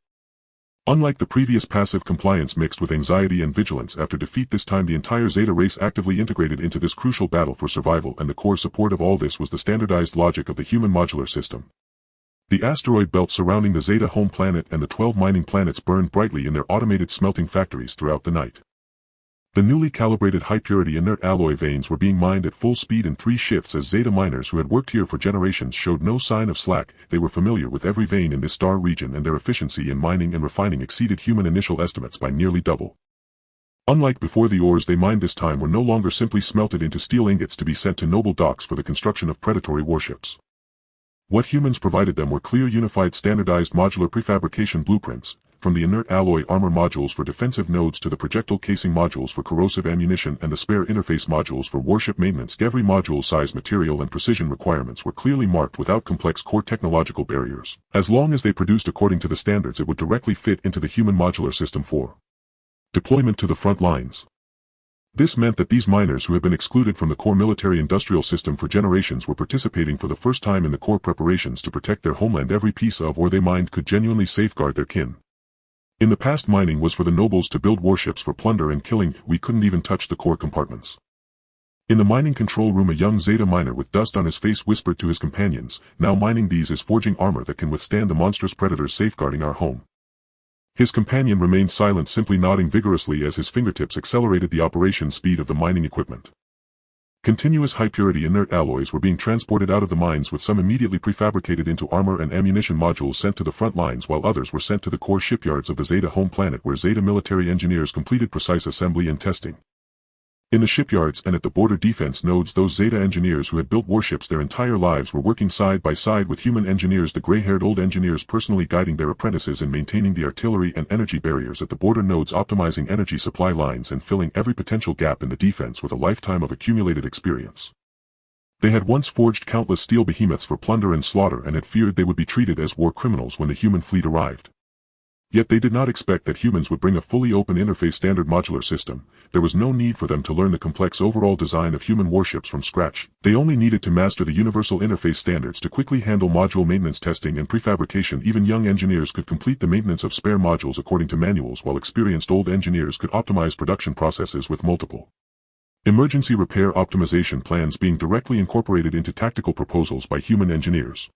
Unlike the previous passive compliance mixed with anxiety and vigilance after defeat, this time the entire Zeta race actively integrated into this crucial battle for survival, and the core support of all this was the standardized logic of the human modular system. The asteroid belt surrounding the Zeta home planet and the 12 mining planets burned brightly in their automated smelting factories throughout the night. The newly calibrated high-purity inert alloy veins were being mined at full speed in 3 shifts as Zeta miners who had worked here for generations showed no sign of slack. They were familiar with every vein in this star region, and their efficiency in mining and refining exceeded human initial estimates by nearly double. Unlike before, the ores they mined this time were no longer simply smelted into steel ingots to be sent to noble docks for the construction of predatory warships. What humans provided them were clear, unified, standardized modular prefabrication blueprints, from the inert alloy armor modules for defensive nodes to the projectile casing modules for corrosive ammunition and the spare interface modules for warship maintenance. Every module size, material and precision requirements were clearly marked without complex core technological barriers. As long as they produced according to the standards, it would directly fit into the human modular system for deployment to the front lines. This meant that these miners who had been excluded from the core military-industrial system for generations were participating for the first time in the core preparations to protect their homeland. Every piece of ore they mined could genuinely safeguard their kin. In the past, mining was for the nobles to build warships for plunder and killing. We couldn't even touch the core compartments. In the mining control room, a young Zeta miner with dust on his face whispered to his companions, "Now mining these is forging armor that can withstand the monstrous predators safeguarding our home." His companion remained silent, simply nodding vigorously as his fingertips accelerated the operation speed of the mining equipment. Continuous high-purity inert alloys were being transported out of the mines, with some immediately prefabricated into armor and ammunition modules sent to the front lines, while others were sent to the core shipyards of the Zeta home planet, where Zeta military engineers completed precise assembly and testing. In the shipyards and at the border defense nodes, those Zeta engineers who had built warships their entire lives were working side by side with human engineers, the gray-haired old engineers personally guiding their apprentices in maintaining the artillery and energy barriers at the border nodes, optimizing energy supply lines and filling every potential gap in the defense with a lifetime of accumulated experience. They had once forged countless steel behemoths for plunder and slaughter and had feared they would be treated as war criminals when the human fleet arrived. Yet they did not expect that humans would bring a fully open interface standard modular system. There was no need for them to learn the complex overall design of human warships from scratch. They only needed to master the universal interface standards to quickly handle module maintenance, testing and prefabrication. Even young engineers could complete the maintenance of spare modules according to manuals, while experienced old engineers could optimize production processes with multiple emergency repair optimization plans being directly incorporated into tactical proposals by human engineers.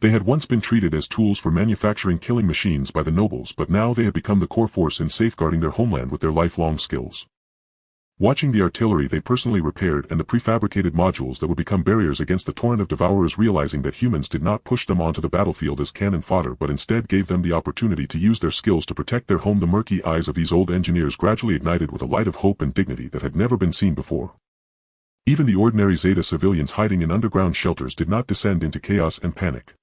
They had once been treated as tools for manufacturing killing machines by the nobles, but now they had become the core force in safeguarding their homeland with their lifelong skills. Watching the artillery they personally repaired and the prefabricated modules that would become barriers against the torrent of devourers, realizing that humans did not push them onto the battlefield as cannon fodder but instead gave them the opportunity to use their skills to protect their home, the murky eyes of these old engineers gradually ignited with a light of hope and dignity that had never been seen before. Even the ordinary Zeta civilians hiding in underground shelters did not descend into chaos and panic.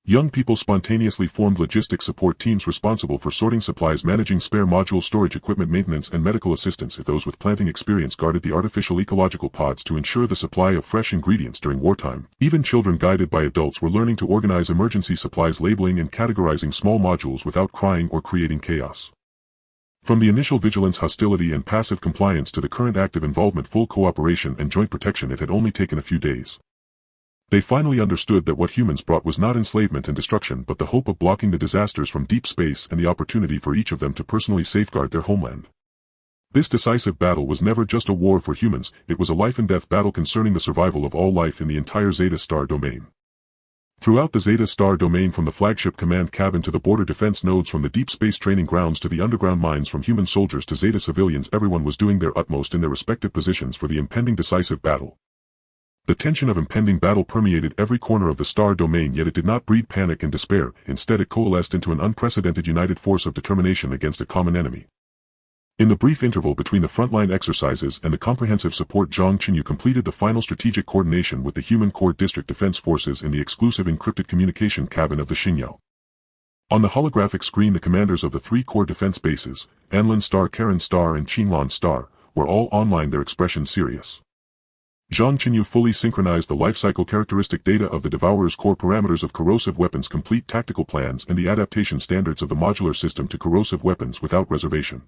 Young people spontaneously formed logistics support teams responsible for sorting supplies, managing spare module storage, equipment maintenance and medical assistance. Those with planting experience guarded the artificial ecological pods to ensure the supply of fresh ingredients during wartime. Even children, guided by adults, were learning to organize emergency supplies, labeling and categorizing small modules without crying or creating chaos. From the initial vigilance, hostility and passive compliance to the current active involvement, full cooperation and joint protection, it had only taken a few days. They finally understood that what humans brought was not enslavement and destruction, but the hope of blocking the disasters from deep space and the opportunity for each of them to personally safeguard their homeland. This decisive battle was never just a war for humans, it was a life-and-death battle concerning the survival of all life in the entire Zeta Star domain. Throughout the Zeta Star domain, from the flagship command cabin to the border defense nodes, from the deep space training grounds to the underground mines, from human soldiers to Zeta civilians, everyone was doing their utmost in their respective positions for the impending decisive battle. The tension of impending battle permeated every corner of the star domain, yet it did not breed panic and despair. Instead, it coalesced into an unprecedented united force of determination against a common enemy. In the brief interval between the frontline exercises and the comprehensive support, Zhang Chenyu completed the final strategic coordination with the Human Core District Defense Forces in the exclusive encrypted communication cabin of the Xingyao. On the holographic screen, the commanders of the 3 core defense bases, Anlin Star, Karen Star and Qinglan Star, were all online, their expression serious. Zhang Chenyu fully synchronized the lifecycle characteristic data of the Devourer's core parameters of corrosive weapons, complete tactical plans, and the adaptation standards of the modular system to corrosive weapons without reservation.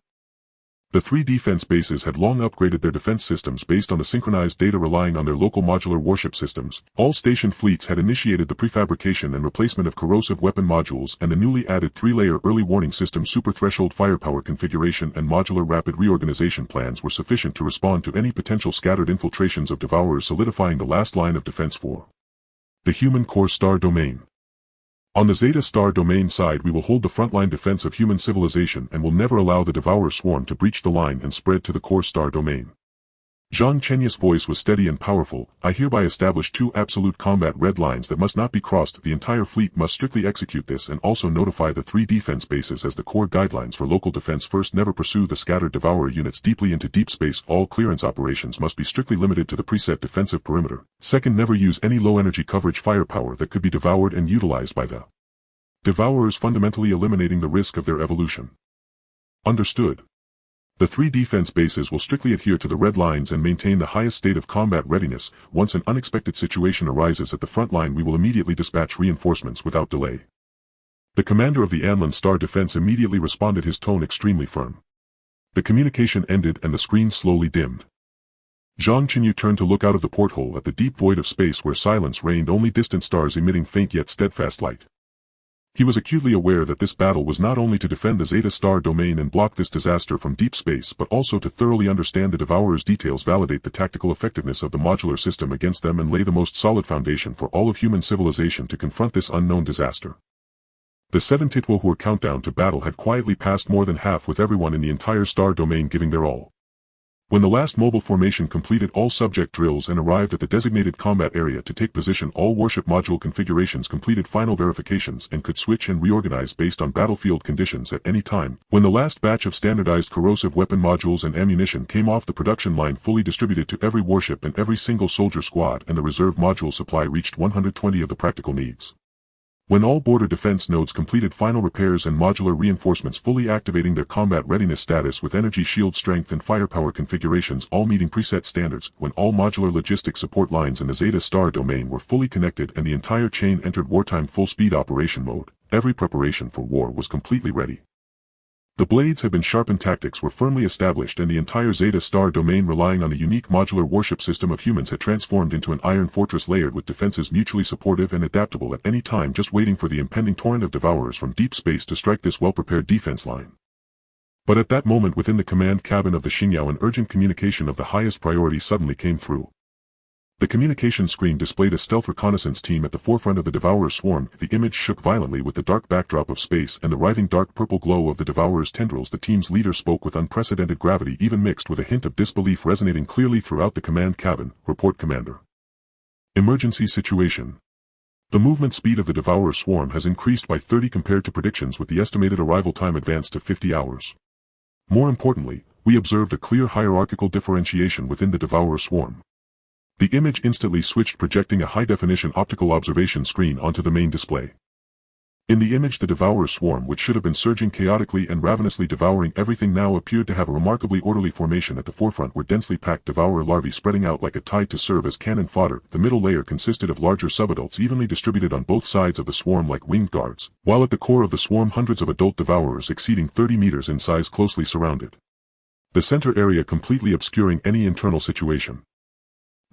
The three defense bases had long upgraded their defense systems based on the synchronized data relying on their local modular warship systems. All stationed fleets had initiated the prefabrication and replacement of corrosive weapon modules, and the newly added three-layer early warning system super threshold firepower configuration and modular rapid reorganization plans were sufficient to respond to any potential scattered infiltrations of Devourers, solidifying the last line of defense for the human core star domain. On the Zeta Star domain side, we will hold the frontline defense of human civilization and will never allow the Devourer swarm to breach the line and spread to the core star domain. Zhang Chenyu's voice was steady and powerful. I hereby establish 2 absolute combat red lines that must not be crossed. The entire fleet must strictly execute this and also notify the 3 defense bases as the core guidelines for local defense. First, never pursue the scattered Devourer units deeply into deep space. All clearance operations must be strictly limited to the preset defensive perimeter. Second, never use any low-energy coverage firepower that could be devoured and utilized by the Devourers, fundamentally eliminating the risk of their evolution. Understood. The 3 defense bases will strictly adhere to the red lines and maintain the highest state of combat readiness. Once an unexpected situation arises at the front line, we will immediately dispatch reinforcements without delay. The commander of the Anlin Star Defense immediately responded, his tone extremely firm. The communication ended and the screen slowly dimmed. Zhang Chenyu turned to look out of the porthole at the deep void of space where silence reigned, only distant stars emitting faint yet steadfast light. He was acutely aware that this battle was not only to defend the Zeta Star domain and block this disaster from deep space, but also to thoroughly understand the Devourer's details, validate the tactical effectiveness of the modular system against them, and lay the most solid foundation for all of human civilization to confront this unknown disaster. The 7 Titwohur countdown to battle had quietly passed more than half, with everyone in the entire star domain giving their all. When the last mobile formation completed all subject drills and arrived at the designated combat area to take position, all warship module configurations completed final verifications and could switch and reorganize based on battlefield conditions at any time. When the last batch of standardized corrosive weapon modules and ammunition came off the production line, fully distributed to every warship and every single soldier squad, and the reserve module supply reached 120 of the practical needs. When all border defense nodes completed final repairs and modular reinforcements, fully activating their combat readiness status with energy shield strength and firepower configurations all meeting preset standards, when all modular logistic support lines in the Zeta Star domain were fully connected and the entire chain entered wartime full-speed operation mode, every preparation for war was completely ready. The blades had been sharpened, tactics were firmly established, and the entire Zeta Star domain, relying on the unique modular warship system of humans, had transformed into an iron fortress layered with defenses mutually supportive and adaptable at any time, just waiting for the impending torrent of Devourers from deep space to strike this well-prepared defense line. But at that moment, within the command cabin of the Xingyao, an urgent communication of the highest priority suddenly came through. The communication screen displayed a stealth reconnaissance team at the forefront of the Devourer swarm. The image shook violently with the dark backdrop of space and the writhing dark purple glow of the Devourer's tendrils. The team's leader spoke with unprecedented gravity, even mixed with a hint of disbelief resonating clearly throughout the command cabin. Report, Commander. Emergency situation. The movement speed of the Devourer swarm has increased by 30 compared to predictions, with the estimated arrival time advanced to 50 hours. More importantly, we observed a clear hierarchical differentiation within the Devourer swarm. The image instantly switched, projecting a high-definition optical observation screen onto the main display. In the image, the Devourer swarm, which should have been surging chaotically and ravenously devouring everything, now appeared to have a remarkably orderly formation. At the forefront were densely packed Devourer larvae spreading out like a tide to serve as cannon fodder. The middle layer consisted of larger subadults evenly distributed on both sides of the swarm like winged guards, while at the core of the swarm hundreds of adult Devourers exceeding 30 meters in size closely surrounded the center area, completely obscuring any internal situation.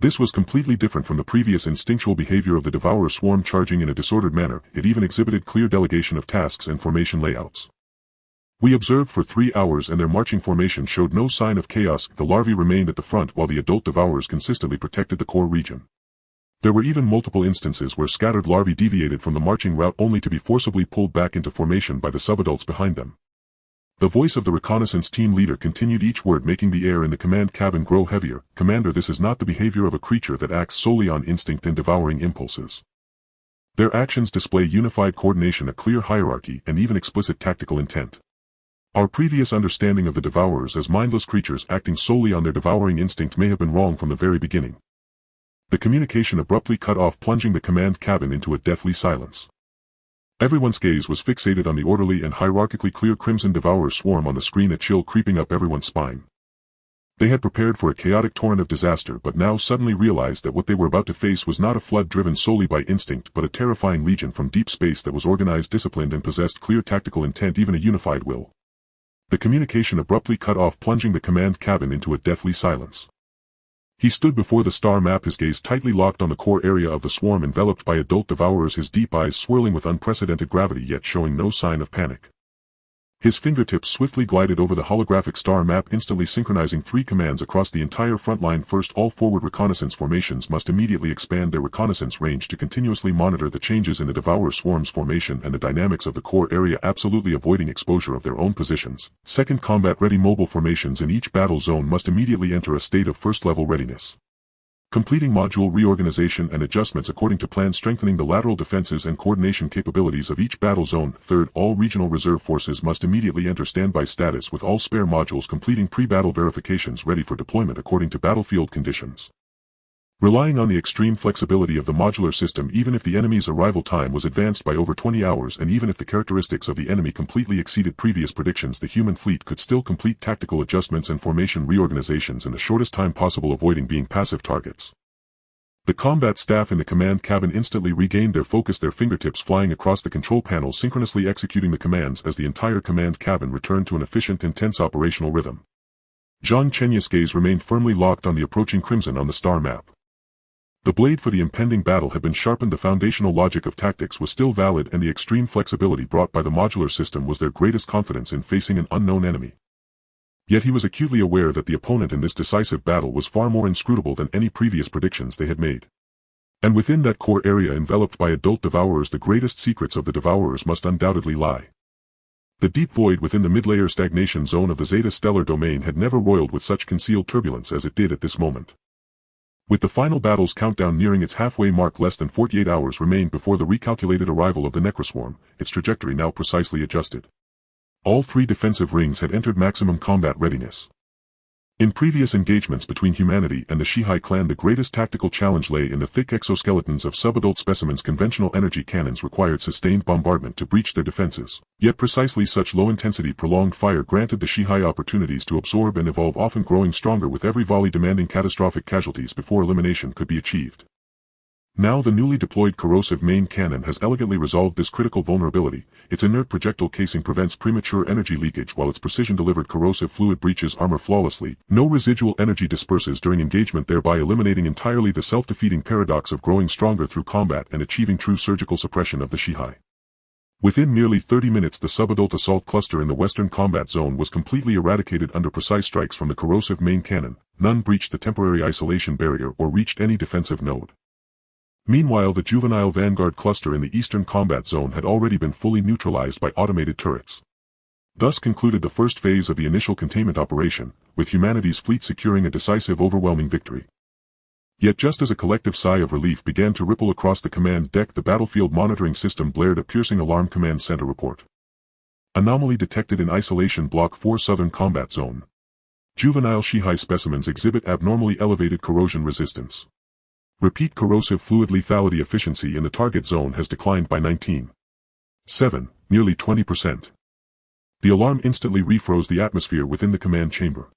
This was completely different from the previous instinctual behavior of the Devourer swarm, charging in a disordered manner. It even exhibited clear delegation of tasks and formation layouts. We observed for 3 hours and their marching formation showed no sign of chaos. The larvae remained at the front while the adult Devourers consistently protected the core region. There were even multiple instances where scattered larvae deviated from the marching route only to be forcibly pulled back into formation by the subadults behind them. The voice of the reconnaissance team leader continued, each word making the air in the command cabin grow heavier. Commander, this is not the behavior of a creature that acts solely on instinct and devouring impulses. Their actions display unified coordination, a clear hierarchy, and even explicit tactical intent. Our previous understanding of the Devourers as mindless creatures acting solely on their devouring instinct may have been wrong from the very beginning. The communication abruptly cut off, plunging the command cabin into a deathly silence. Everyone's gaze was fixated on the orderly and hierarchically clear crimson Devourer swarm on the screen, a chill creeping up everyone's spine. They had prepared for a chaotic torrent of disaster but now suddenly realized that what they were about to face was not a flood driven solely by instinct but a terrifying legion from deep space that was organized, disciplined and possessed clear tactical intent, even a unified will. The communication abruptly cut off, plunging the command cabin into a deathly silence. He stood before the star map, his gaze tightly locked on the core area of the swarm enveloped by adult devourers, his deep eyes swirling with unprecedented gravity yet showing no sign of panic. His fingertips swiftly glided over the holographic star map, instantly synchronizing 3 commands across the entire front line. First, all forward reconnaissance formations must immediately expand their reconnaissance range to continuously monitor the changes in the devourer swarm's formation and the dynamics of the core area, absolutely avoiding exposure of their own positions. Second, combat-ready mobile formations in each battle zone must immediately enter a state of first-level readiness, completing module reorganization and adjustments according to plan, strengthening the lateral defenses and coordination capabilities of each battle zone. Third, all regional reserve forces must immediately enter standby status with all spare modules completing pre-battle verifications ready for deployment according to battlefield conditions. Relying on the extreme flexibility of the modular system, even if the enemy's arrival time was advanced by over 20 hours and even if the characteristics of the enemy completely exceeded previous predictions, the human fleet could still complete tactical adjustments and formation reorganizations in the shortest time possible, avoiding being passive targets. The combat staff in the command cabin instantly regained their focus, their fingertips flying across the control panel, synchronously executing the commands as the entire command cabin returned to an efficient, intense operational rhythm. Zhang Chenyu's gaze remained firmly locked on the approaching crimson on the star map. The blade for the impending battle had been sharpened, the foundational logic of tactics was still valid, and the extreme flexibility brought by the modular system was their greatest confidence in facing an unknown enemy. Yet he was acutely aware that the opponent in this decisive battle was far more inscrutable than any previous predictions they had made. And within that core area enveloped by adult devourers, the greatest secrets of the devourers must undoubtedly lie. The deep void within the mid-layer stagnation zone of the Zeta stellar domain had never roiled with such concealed turbulence as it did at this moment. With the final battle's countdown nearing its halfway mark, less than 48 hours remained before the recalculated arrival of the Necroswarm, its trajectory now precisely adjusted. All 3 defensive rings had entered maximum combat readiness. In previous engagements between humanity and the Shihai clan, the greatest tactical challenge lay in the thick exoskeletons of subadult specimens. Conventional energy cannons required sustained bombardment to breach their defenses, yet precisely such low-intensity prolonged fire granted the Shihai opportunities to absorb and evolve, often growing stronger with every volley, demanding catastrophic casualties before elimination could be achieved. Now the newly deployed corrosive main cannon has elegantly resolved this critical vulnerability. Its inert projectile casing prevents premature energy leakage while its precision-delivered corrosive fluid breaches armor flawlessly. No residual energy disperses during engagement, thereby eliminating entirely the self-defeating paradox of growing stronger through combat and achieving true surgical suppression of the Shihai. Within merely 30 minutes, the subadult assault cluster in the western combat zone was completely eradicated under precise strikes from the corrosive main cannon. None breached the temporary isolation barrier or reached any defensive node. Meanwhile, the juvenile vanguard cluster in the eastern combat zone had already been fully neutralized by automated turrets. Thus concluded the first phase of the initial containment operation, with humanity's fleet securing a decisive, overwhelming victory. Yet just as a collective sigh of relief began to ripple across the command deck, the battlefield monitoring system blared a piercing alarm. Command Center report. Anomaly detected in Isolation Block 4 Southern Combat Zone. Juvenile Shihai specimens exhibit abnormally elevated corrosion resistance. Repeat corrosive fluid lethality efficiency in the target zone has declined by 19.7, nearly 20%. The alarm instantly refroze the atmosphere within the command chamber.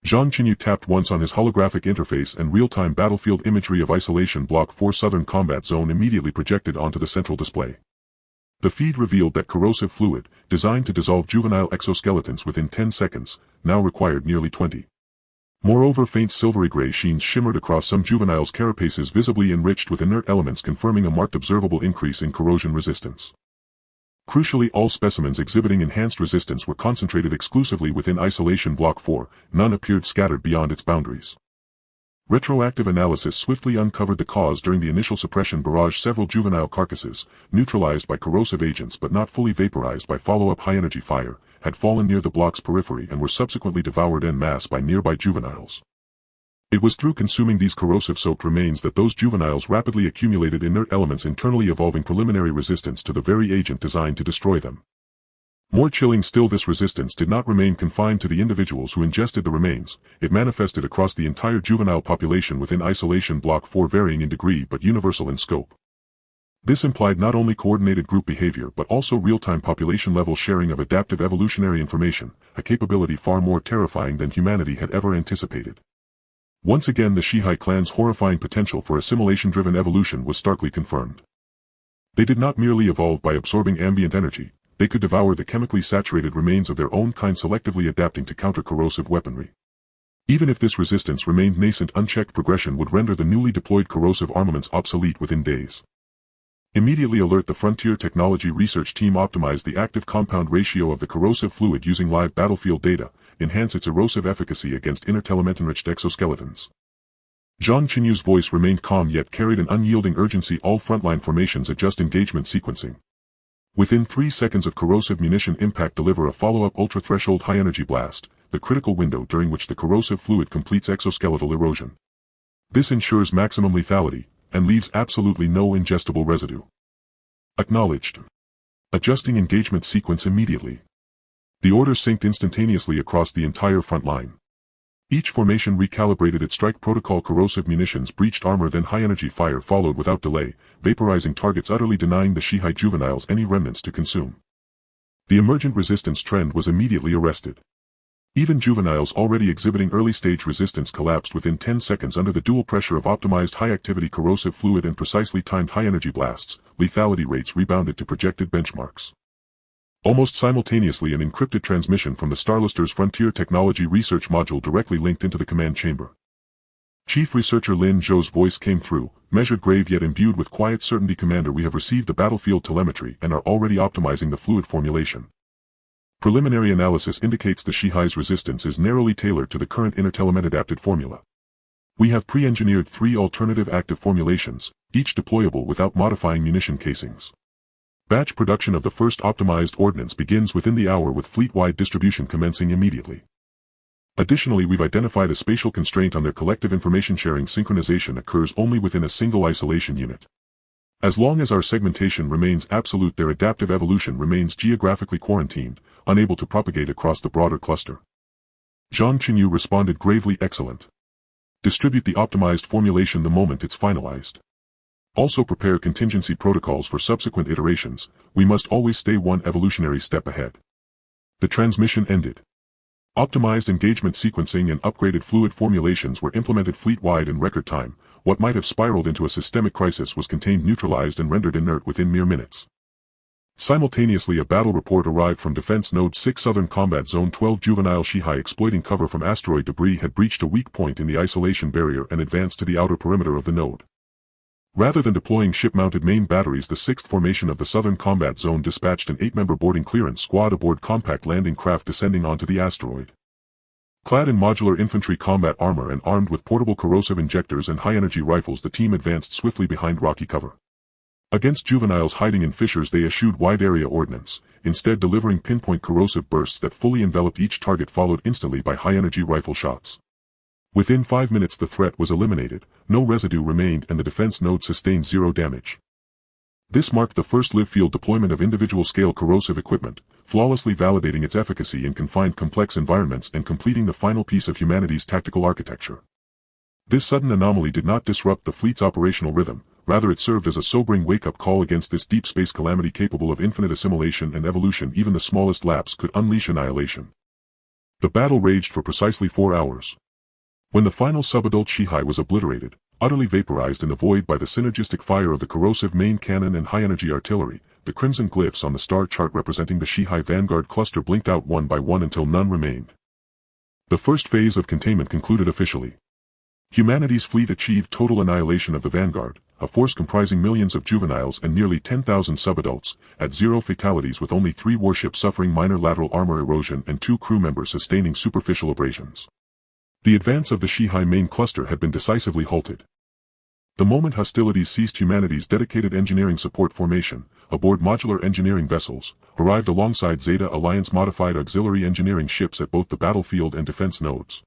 Zhang Chenyu tapped once on his holographic interface and real-time battlefield imagery of Isolation Block 4 Southern Combat Zone immediately projected onto the central display. The feed revealed that corrosive fluid, designed to dissolve juvenile exoskeletons within 10 seconds, now required nearly 20. Moreover, faint silvery gray sheens shimmered across some juveniles' carapaces, visibly enriched with inert elements, confirming a marked observable increase in corrosion resistance. Crucially, all specimens exhibiting enhanced resistance were concentrated exclusively within Isolation Block 4, none appeared scattered beyond its boundaries. Retroactive analysis swiftly uncovered the cause. During the initial suppression barrage, several juvenile carcasses, neutralized by corrosive agents but not fully vaporized by follow-up high-energy fire, had fallen near the block's periphery and were subsequently devoured en masse by nearby juveniles. It was through consuming these corrosive-soaked remains that those juveniles rapidly accumulated inert elements, internally evolving preliminary resistance to the very agent designed to destroy them. More chilling still, this resistance did not remain confined to the individuals who ingested the remains. It manifested across the entire juvenile population within Isolation Block 4, varying in degree but universal in scope. This implied not only coordinated group behavior but also real-time population-level sharing of adaptive evolutionary information, a capability far more terrifying than humanity had ever anticipated. Once again the Shihai clan's horrifying potential for assimilation-driven evolution was starkly confirmed. They did not merely evolve by absorbing ambient energy, they could devour the chemically saturated remains of their own kind, selectively adapting to counter-corrosive weaponry. Even if this resistance remained nascent, unchecked progression would render the newly deployed corrosive armaments obsolete within days. Immediately alert the Frontier Technology Research Team optimize the active compound ratio of the corrosive fluid using live battlefield data, enhance its erosive efficacy against intertelemet-enriched exoskeletons. Zhang Chenyu's voice remained calm yet carried an unyielding urgency. All frontline formations adjust engagement sequencing. Within 3 seconds of corrosive munition impact deliver a follow-up ultra-threshold high-energy blast, the critical window during which the corrosive fluid completes exoskeletal erosion. This ensures maximum lethality, and leaves absolutely no ingestible residue. Acknowledged. Adjusting engagement sequence immediately. The order synced instantaneously across the entire front line. Each formation recalibrated its strike protocol. Corrosive munitions breached armor, then high-energy fire followed without delay, vaporizing targets, utterly denying the Shihai juveniles any remnants to consume. The emergent resistance trend was immediately arrested. Even juveniles already exhibiting early-stage resistance collapsed within 10 seconds under the dual pressure of optimized high-activity corrosive fluid and precisely timed high-energy blasts. Lethality rates rebounded to projected benchmarks. Almost simultaneously, an encrypted transmission from the Starluster's Frontier Technology Research Module directly linked into the command chamber. Chief Researcher Lin Zhou's voice came through, measured, grave yet imbued with quiet certainty. Commander, we have received the battlefield telemetry and are already optimizing the fluid formulation. Preliminary analysis indicates the Shihai's resistance is narrowly tailored to the current intertelemet-adapted formula. We have pre-engineered 3 alternative active formulations, each deployable without modifying munition casings. Batch production of the first optimized ordnance begins within the hour, with fleet-wide distribution commencing immediately. Additionally, we've identified a spatial constraint on their collective information sharing. Synchronization occurs only within a single isolation unit. As long as our segmentation remains absolute, their adaptive evolution remains geographically quarantined, unable to propagate across the broader cluster. Zhang Chenyu responded gravely, excellent. Distribute the optimized formulation the moment it's finalized. Also prepare contingency protocols for subsequent iterations. We must always stay one evolutionary step ahead. The transmission ended. Optimized engagement sequencing and upgraded fluid formulations were implemented fleet-wide in record time. What might have spiraled into a systemic crisis was contained, neutralized, and rendered inert within mere minutes. Simultaneously, a battle report arrived from Defense Node 6 Southern Combat Zone 12. Juvenile Shihai, exploiting cover from asteroid debris, had breached a weak point in the isolation barrier and advanced to the outer perimeter of the node. Rather than deploying ship-mounted main batteries, the 6th Formation of the Southern Combat Zone dispatched an 8-member boarding clearance squad aboard compact landing craft descending onto the asteroid. Clad in modular infantry combat armor and armed with portable corrosive injectors and high-energy rifles, the team advanced swiftly behind rocky cover. Against juveniles hiding in fissures, they eschewed wide-area ordnance, instead delivering pinpoint corrosive bursts that fully enveloped each target, followed instantly by high-energy rifle shots. Within 5 minutes the threat was eliminated, no residue remained, and the defense node sustained 0 damage. This marked the first live-field deployment of individual-scale corrosive equipment, flawlessly validating its efficacy in confined complex environments and completing the final piece of humanity's tactical architecture. This sudden anomaly did not disrupt the fleet's operational rhythm, rather it served as a sobering wake-up call against this deep space calamity capable of infinite assimilation and evolution. Even the smallest lapse could unleash annihilation. The battle raged for precisely 4 hours. When the final subadult Shihai was obliterated, utterly vaporized in the void by the synergistic fire of the corrosive main cannon and high-energy artillery, the crimson glyphs on the star chart representing the Shihai Vanguard cluster blinked out one by one until none remained. The first phase of containment concluded officially. Humanity's fleet achieved total annihilation of the Vanguard, a force comprising millions of juveniles and nearly 10,000 subadults, at 0 fatalities, with only 3 warships suffering minor lateral armor erosion and 2 crew members sustaining superficial abrasions. The advance of the Shihai main cluster had been decisively halted. The moment hostilities ceased, humanity's dedicated engineering support formation, aboard modular engineering vessels, arrived alongside Zeta Alliance-modified auxiliary engineering ships at both the battlefield and defense nodes.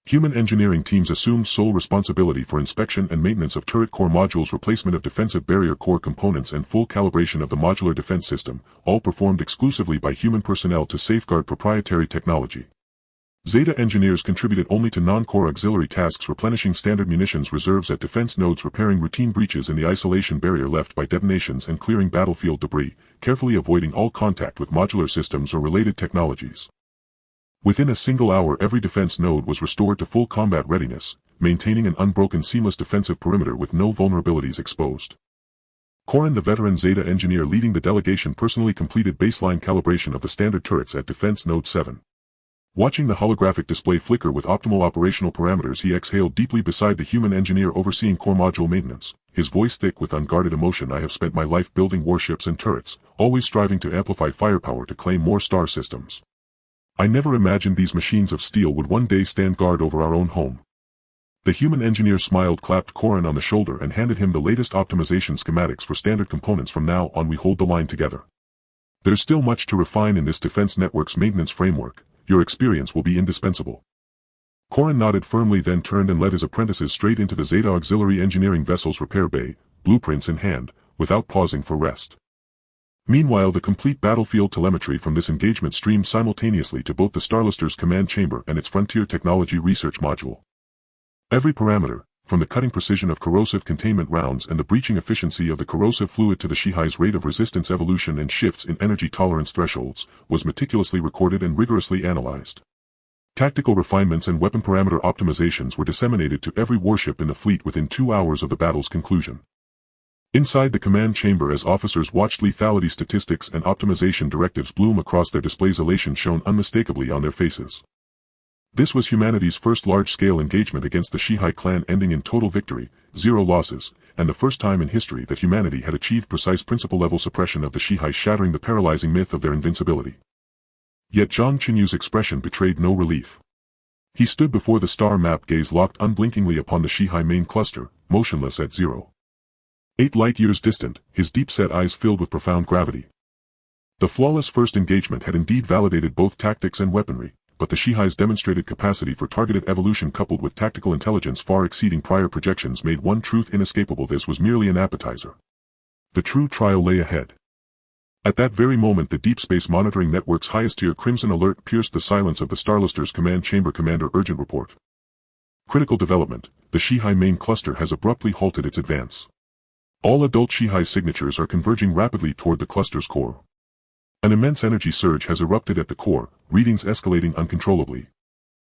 Human engineering teams assumed sole responsibility for inspection and maintenance of turret core modules, replacement of defensive barrier core components, and full calibration of the modular defense system, all performed exclusively by human personnel to safeguard proprietary technology. Zeta engineers contributed only to non-core auxiliary tasks, replenishing standard munitions reserves at defense nodes, repairing routine breaches in the isolation barrier left by detonations, and clearing battlefield debris, carefully avoiding all contact with modular systems or related technologies. Within a single hour, every defense node was restored to full combat readiness, maintaining an unbroken seamless defensive perimeter with no vulnerabilities exposed. Corin, the veteran Zeta engineer leading the delegation, personally completed baseline calibration of the standard turrets at Defense Node 7. Watching the holographic display flicker with optimal operational parameters, he exhaled deeply beside the human engineer overseeing core module maintenance, his voice thick with unguarded emotion. I have spent my life building warships and turrets, always striving to amplify firepower to claim more star systems. I never imagined these machines of steel would one day stand guard over our own home. The human engineer smiled, clapped Corin on the shoulder, and handed him the latest optimization schematics for standard components. From now on, we hold the line together. There's still much to refine in this defense network's maintenance framework. Your experience will be indispensable. Corin nodded firmly, then turned and led his apprentices straight into the Zeta Auxiliary Engineering Vessel's repair bay, blueprints in hand, without pausing for rest. Meanwhile, the complete battlefield telemetry from this engagement streamed simultaneously to both the Starluster's command chamber and its Frontier Technology Research Module. Every parameter, from the cutting precision of corrosive containment rounds and the breaching efficiency of the corrosive fluid to the Shihai's rate of resistance evolution and shifts in energy tolerance thresholds, was meticulously recorded and rigorously analyzed. Tactical refinements and weapon parameter optimizations were disseminated to every warship in the fleet within 2 hours of the battle's conclusion. Inside the command chamber, as officers watched, lethality statistics and optimization directives bloom across their displays, elation shone unmistakably on their faces. This was humanity's first large-scale engagement against the Shihai clan, ending in total victory, 0 losses, and the first time in history that humanity had achieved precise principle-level suppression of the Shihai, shattering the paralyzing myth of their invincibility. Yet Zhang Chenyu's expression betrayed no relief. He stood before the star map, gaze locked unblinkingly upon the Shihai main cluster, motionless at 0.8 light-years distant, his deep-set eyes filled with profound gravity. The flawless first engagement had indeed validated both tactics and weaponry, but the Shihai's demonstrated capacity for targeted evolution coupled with tactical intelligence far exceeding prior projections made one truth inescapable: this was merely an appetizer. The true trial lay ahead. At that very moment, the Deep Space Monitoring Network's highest-tier Crimson alert pierced the silence of the Starluster's command chamber. Commander, urgent report. Critical development: the Shihai main cluster has abruptly halted its advance. All adult Shihai signatures are converging rapidly toward the cluster's core. An immense energy surge has erupted at the core, readings escalating uncontrollably.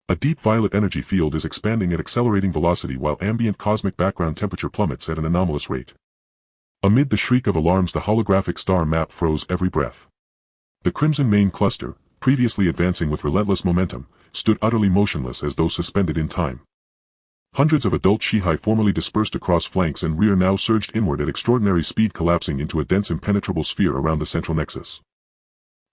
A deep violet energy field is expanding at accelerating velocity while ambient cosmic background temperature plummets at an anomalous rate. Amid the shriek of alarms, the holographic star map froze every breath. The Crimson main cluster, previously advancing with relentless momentum, stood utterly motionless as though suspended in time. Hundreds of adult Shihai formerly dispersed across flanks and rear now surged inward at extraordinary speed, collapsing into a dense impenetrable sphere around the central nexus.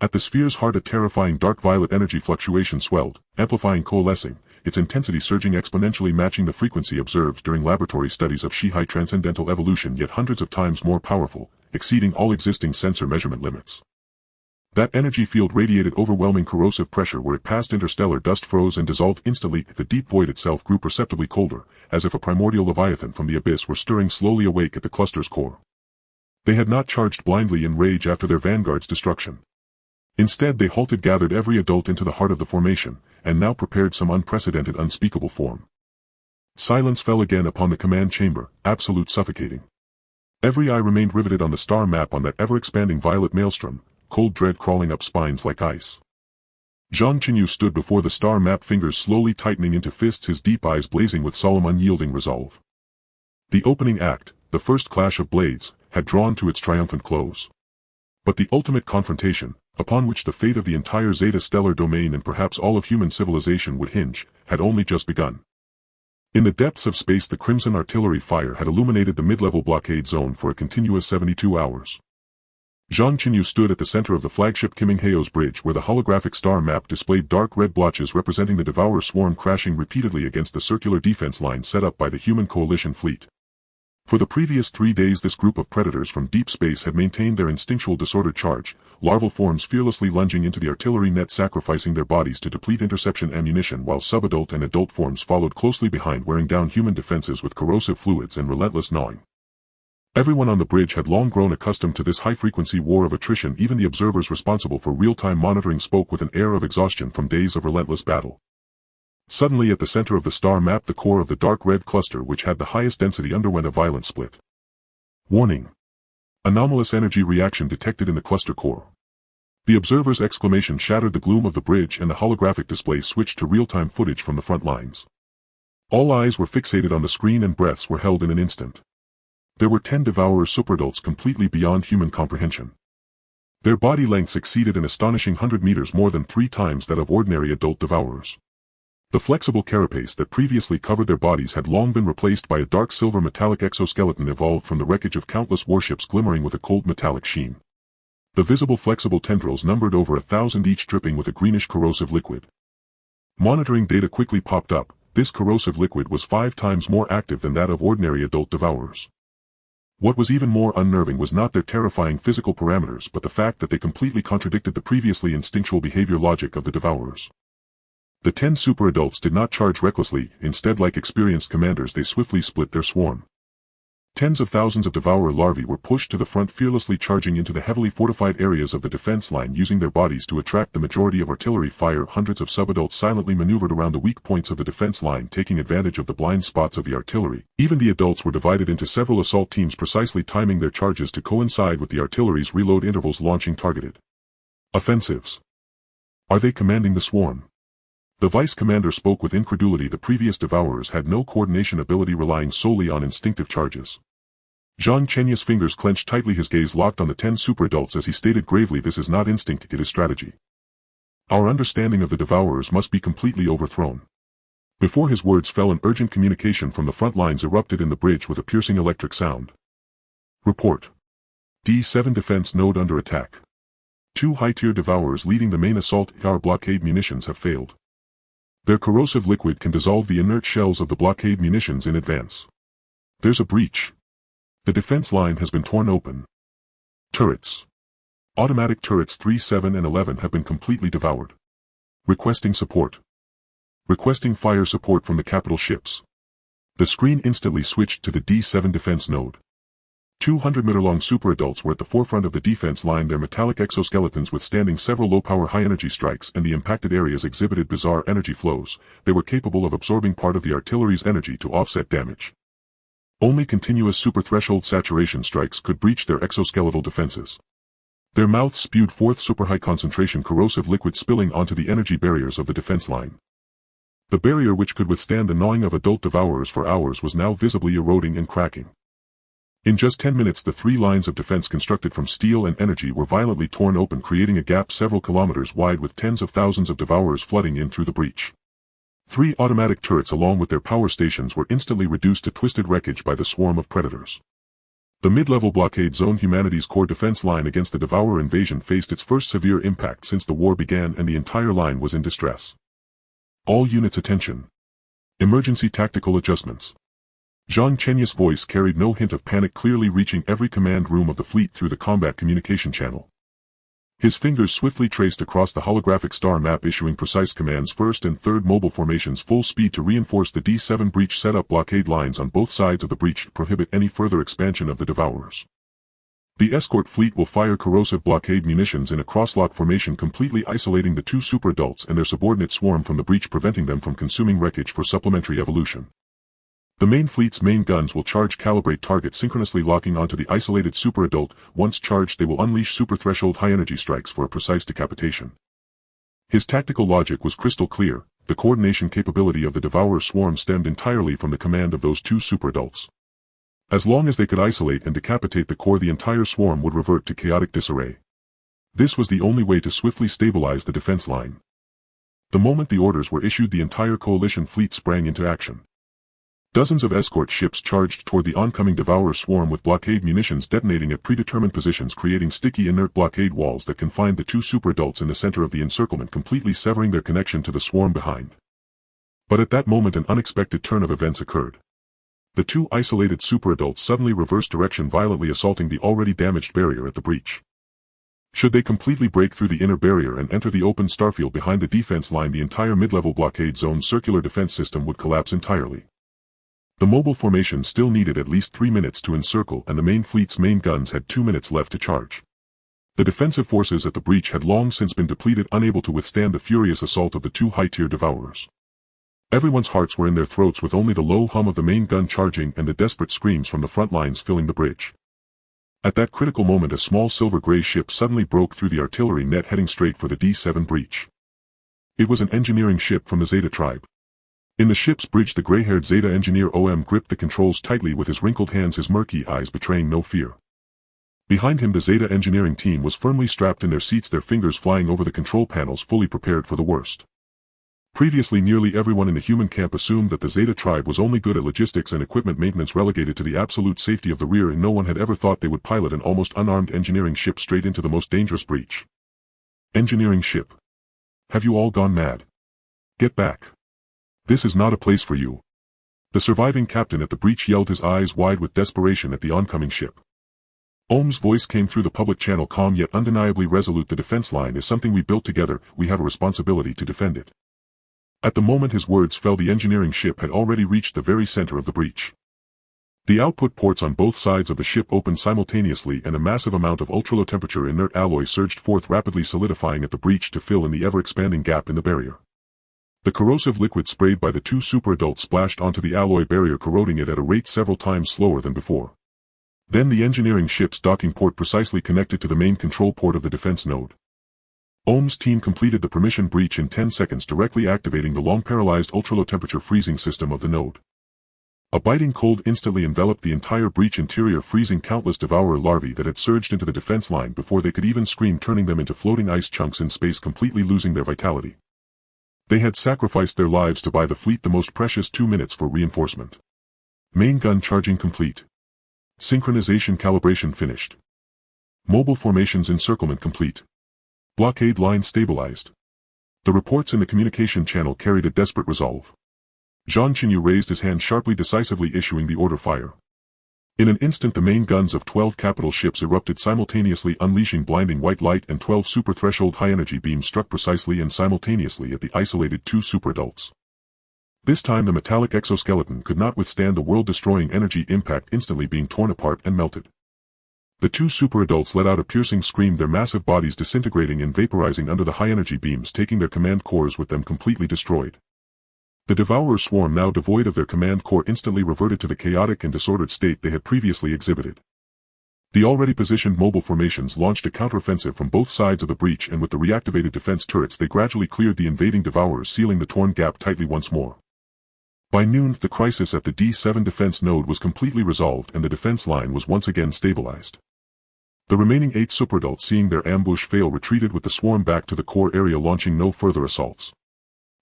At the sphere's heart, a terrifying dark violet energy fluctuation swelled, amplifying, coalescing, its intensity surging exponentially, matching the frequency observed during laboratory studies of Shihai transcendental evolution, yet hundreds of times more powerful, exceeding all existing sensor measurement limits. That energy field radiated overwhelming corrosive pressure. Where it passed, interstellar dust froze and dissolved instantly. The deep void itself grew perceptibly colder, as if a primordial leviathan from the abyss were stirring slowly awake at the cluster's core. They had not charged blindly in rage after their vanguard's destruction. Instead, they halted, gathered every adult into the heart of the formation, and now prepared some unprecedented, unspeakable form. Silence fell again upon the command chamber, absolute, suffocating. Every eye remained riveted on the star map, on that ever-expanding violet maelstrom, cold dread crawling up spines like ice. Zhang Chenyu stood before the star map, fingers slowly tightening into fists, his deep eyes blazing with solemn, unyielding resolve. The opening act, the first clash of blades, had drawn to its triumphant close. But the ultimate confrontation, upon which the fate of the entire Zeta stellar domain and perhaps all of human civilization would hinge, had only just begun. In the depths of space, the Crimson artillery fire had illuminated the mid-level blockade zone for a continuous 72 hours. Zhang Chenyu stood at the center of the flagship Kimingheo's bridge, where the holographic star map displayed dark red blotches representing the Devourer swarm crashing repeatedly against the circular defense line set up by the human coalition fleet. For the previous 3 days, this group of predators from deep space had maintained their instinctual disordered charge, larval forms fearlessly lunging into the artillery net, sacrificing their bodies to deplete interception ammunition, while subadult and adult forms followed closely behind, wearing down human defenses with corrosive fluids and relentless gnawing. Everyone on the bridge had long grown accustomed to this high-frequency war of attrition. Even the observers responsible for real-time monitoring spoke with an air of exhaustion from days of relentless battle. Suddenly at the center of the star map, the core of the dark red cluster which had the highest density underwent a violent split. Warning. Anomalous energy reaction detected in the cluster core. The observer's exclamation shattered the gloom of the bridge and the holographic display switched to real-time footage from the front lines. All eyes were fixated on the screen and breaths were held in an instant. There were 10 Devourer superadults completely beyond human comprehension. Their body lengths exceeded an astonishing 100 meters, more than 3 times that of ordinary adult Devourers. The flexible carapace that previously covered their bodies had long been replaced by a dark silver metallic exoskeleton evolved from the wreckage of countless warships glimmering with a cold metallic sheen. The visible flexible tendrils numbered over 1,000 each, dripping with a greenish corrosive liquid. Monitoring data quickly popped up. This corrosive liquid was 5 times more active than that of ordinary adult Devourers. What was even more unnerving was not their terrifying physical parameters but the fact that they completely contradicted the previously instinctual behavior logic of the Devourers. The 10 superadults did not charge recklessly, instead like experienced commanders they swiftly split their swarm. Tens of thousands of Devourer larvae were pushed to the front, fearlessly charging into the heavily fortified areas of the defense line, using their bodies to attract the majority of artillery fire. Hundreds of subadults silently maneuvered around the weak points of the defense line, taking advantage of the blind spots of the artillery. Even the adults were divided into several assault teams, precisely timing their charges to coincide with the artillery's reload intervals, launching targeted offensives. Are they commanding the swarm? The vice commander spoke with incredulity. The previous Devourers had no coordination ability, relying solely on instinctive charges. Zhang Chenyu's fingers clenched tightly, his gaze locked on the 10 superadults as he stated gravely, "This is not instinct, it is strategy. Our understanding of the Devourers must be completely overthrown." Before his words fell, an urgent communication from the front lines erupted in the bridge with a piercing electric sound. Report. D7 defense node under attack. 2 high-tier Devourers leading the main assault. Our blockade munitions have failed. Their corrosive liquid can dissolve the inert shells of the blockade munitions in advance. There's a breach. The defense line has been torn open. Turrets. Automatic turrets 3, 7 and 11 have been completely devoured. Requesting support. Requesting fire support from the capital ships. The screen instantly switched to the D7 defense node. 200-meter-long superadults were at the forefront of the defense line, their metallic exoskeletons withstanding several low-power high-energy strikes, and the impacted areas exhibited bizarre energy flows. They were capable of absorbing part of the artillery's energy to offset damage. Only continuous super-threshold saturation strikes could breach their exoskeletal defenses. Their mouths spewed forth super-high-concentration corrosive liquid, spilling onto the energy barriers of the defense line. The barrier, which could withstand the gnawing of adult Devourers for hours, was now visibly eroding and cracking. In just 10 minutes the 3 lines of defense constructed from steel and energy were violently torn open, creating a gap several kilometers wide with tens of thousands of Devourers flooding in through the breach. 3 automatic turrets along with their power stations were instantly reduced to twisted wreckage by the swarm of predators. The mid-level blockade zone, humanity's core defense line against the Devourer invasion, faced its first severe impact since the war began, and the entire line was in distress. All units attention. Emergency tactical adjustments. Zhang Chenyu's voice carried no hint of panic, clearly reaching every command room of the fleet through the combat communication channel. His fingers swiftly traced across the holographic star map, issuing precise commands. 1st and 3rd mobile formations, full speed to reinforce the D7 breach, set up blockade lines on both sides of the breach, prohibit any further expansion of the Devourers. The escort fleet will fire corrosive blockade munitions in a crosslock formation, completely isolating the 2 superadults and their subordinate swarm from the breach, preventing them from consuming wreckage for supplementary evolution. The main fleet's main guns will charge calibrate target, synchronously locking onto the isolated superadult. Once charged, they will unleash super-threshold high-energy strikes for a precise decapitation. His tactical logic was crystal clear. The coordination capability of the Devourer swarm stemmed entirely from the command of those 2 superadults. As long as they could isolate and decapitate the core, the entire swarm would revert to chaotic disarray. This was the only way to swiftly stabilize the defense line. The moment the orders were issued, the entire coalition fleet sprang into action. Dozens of escort ships charged toward the oncoming Devourer swarm with blockade munitions detonating at predetermined positions, creating sticky inert blockade walls that confined the 2 superadults in the center of the encirclement, completely severing their connection to the swarm behind. But at that moment an unexpected turn of events occurred. The 2 isolated superadults suddenly reversed direction, violently assaulting the already damaged barrier at the breach. Should they completely break through the inner barrier and enter the open starfield behind the defense line, the entire mid-level blockade zone's circular defense system would collapse entirely. The mobile formation still needed at least 3 minutes to encircle, and the main fleet's main guns had 2 minutes left to charge. The defensive forces at the breach had long since been depleted, unable to withstand the furious assault of the 2 high-tier Devourers. Everyone's hearts were in their throats with only the low hum of the main gun charging and the desperate screams from the front lines filling the bridge. At that critical moment a small silver-gray ship suddenly broke through the artillery net heading straight for the D7 breach. It was an engineering ship from the Zeta tribe. In the ship's bridge the gray-haired Zeta engineer OM gripped the controls tightly with his wrinkled hands, his murky eyes betraying no fear. Behind him the Zeta engineering team was firmly strapped in their seats, their fingers flying over the control panels, fully prepared for the worst. Previously nearly everyone in the human camp assumed that the Zeta tribe was only good at logistics and equipment maintenance, relegated to the absolute safety of the rear, and no one had ever thought they would pilot an almost unarmed engineering ship straight into the most dangerous breach. Engineering ship. Have you all gone mad? Get back. This is not a place for you. The surviving captain at the breach yelled, his eyes wide with desperation at the oncoming ship. Ohm's voice came through the public channel, calm yet undeniably resolute. The defense line is something we built together, we have a responsibility to defend it. At the moment his words fell the engineering ship had already reached the very center of the breach. The output ports on both sides of the ship opened simultaneously and a massive amount of ultra-low temperature inert alloy surged forth, rapidly solidifying at the breach to fill in the ever-expanding gap in the barrier. The corrosive liquid sprayed by the two super adults splashed onto the alloy barrier, corroding it at a rate several times slower than before. Then the engineering ship's docking port precisely connected to the main control port of the defense node. Ohm's team completed the permission breach in 10 seconds, directly activating the long-paralyzed ultra-low temperature freezing system of the node. A biting cold instantly enveloped the entire breach interior, freezing countless devourer larvae that had surged into the defense line before they could even scream, turning them into floating ice chunks in space, completely losing their vitality. They had sacrificed their lives to buy the fleet the most precious 2 minutes for reinforcement. Main gun charging complete. Synchronization calibration finished. Mobile formations encirclement complete. Blockade line stabilized. The reports in the communication channel carried a desperate resolve. Zhang Chenyu raised his hand sharply, decisively issuing the order fire. In an instant the main guns of 12 capital ships erupted simultaneously, unleashing blinding white light, and 12 super-threshold high-energy beams struck precisely and simultaneously at the isolated two super-adults. This time the metallic exoskeleton could not withstand the world-destroying energy impact, instantly being torn apart and melted. The two super-adults let out a piercing scream, their massive bodies disintegrating and vaporizing under the high-energy beams, taking their command cores with them, completely destroyed. The Devourer swarm, now devoid of their command core, instantly reverted to the chaotic and disordered state they had previously exhibited. The already positioned mobile formations launched a counteroffensive from both sides of the breach, and with the reactivated defense turrets they gradually cleared the invading Devourers, sealing the torn gap tightly once more. By noon, the crisis at the D7 defense node was completely resolved and the defense line was once again stabilized. The remaining 8 superadults, seeing their ambush fail, retreated with the swarm back to the core area, launching no further assaults.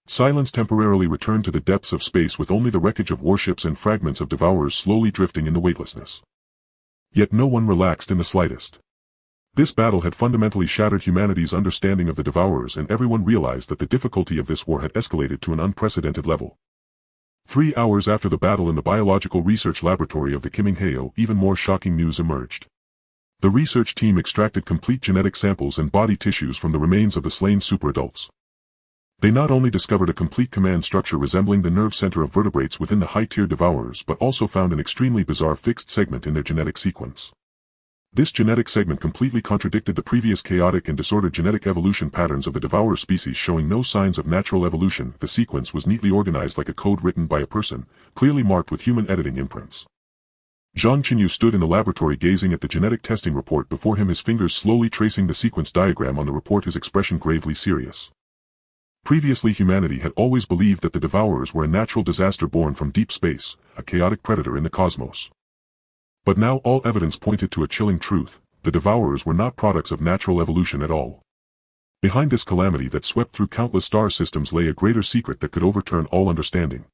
Silence temporarily returned to the depths of space, with only the wreckage of warships and fragments of Devourers slowly drifting in the weightlessness. Yet no one relaxed in the slightest. This battle had fundamentally shattered humanity's understanding of the Devourers, and everyone realized that the difficulty of this war had escalated to an unprecedented level. 3 hours after the battle in the biological research laboratory of the Kiminghayo, even more shocking news emerged. The research team extracted complete genetic samples and body tissues from the remains of the slain superadults. They not only discovered a complete command structure resembling the nerve center of vertebrates within the high-tier Devourers, but also found an extremely bizarre fixed segment in their genetic sequence. This genetic segment completely contradicted the previous chaotic and disordered genetic evolution patterns of the Devourer species, showing no signs of natural evolution. The sequence was neatly organized like a code written by a person, clearly marked with human editing imprints. Zhang Chenyu stood in the laboratory gazing at the genetic testing report before him, his fingers slowly tracing the sequence diagram on the report, his expression gravely serious. Previously humanity had always believed that the Devourers were a natural disaster born from deep space, a chaotic predator in the cosmos. But now all evidence pointed to a chilling truth: the Devourers were not products of natural evolution at all. Behind this calamity that swept through countless star systems lay a greater secret that could overturn all understanding.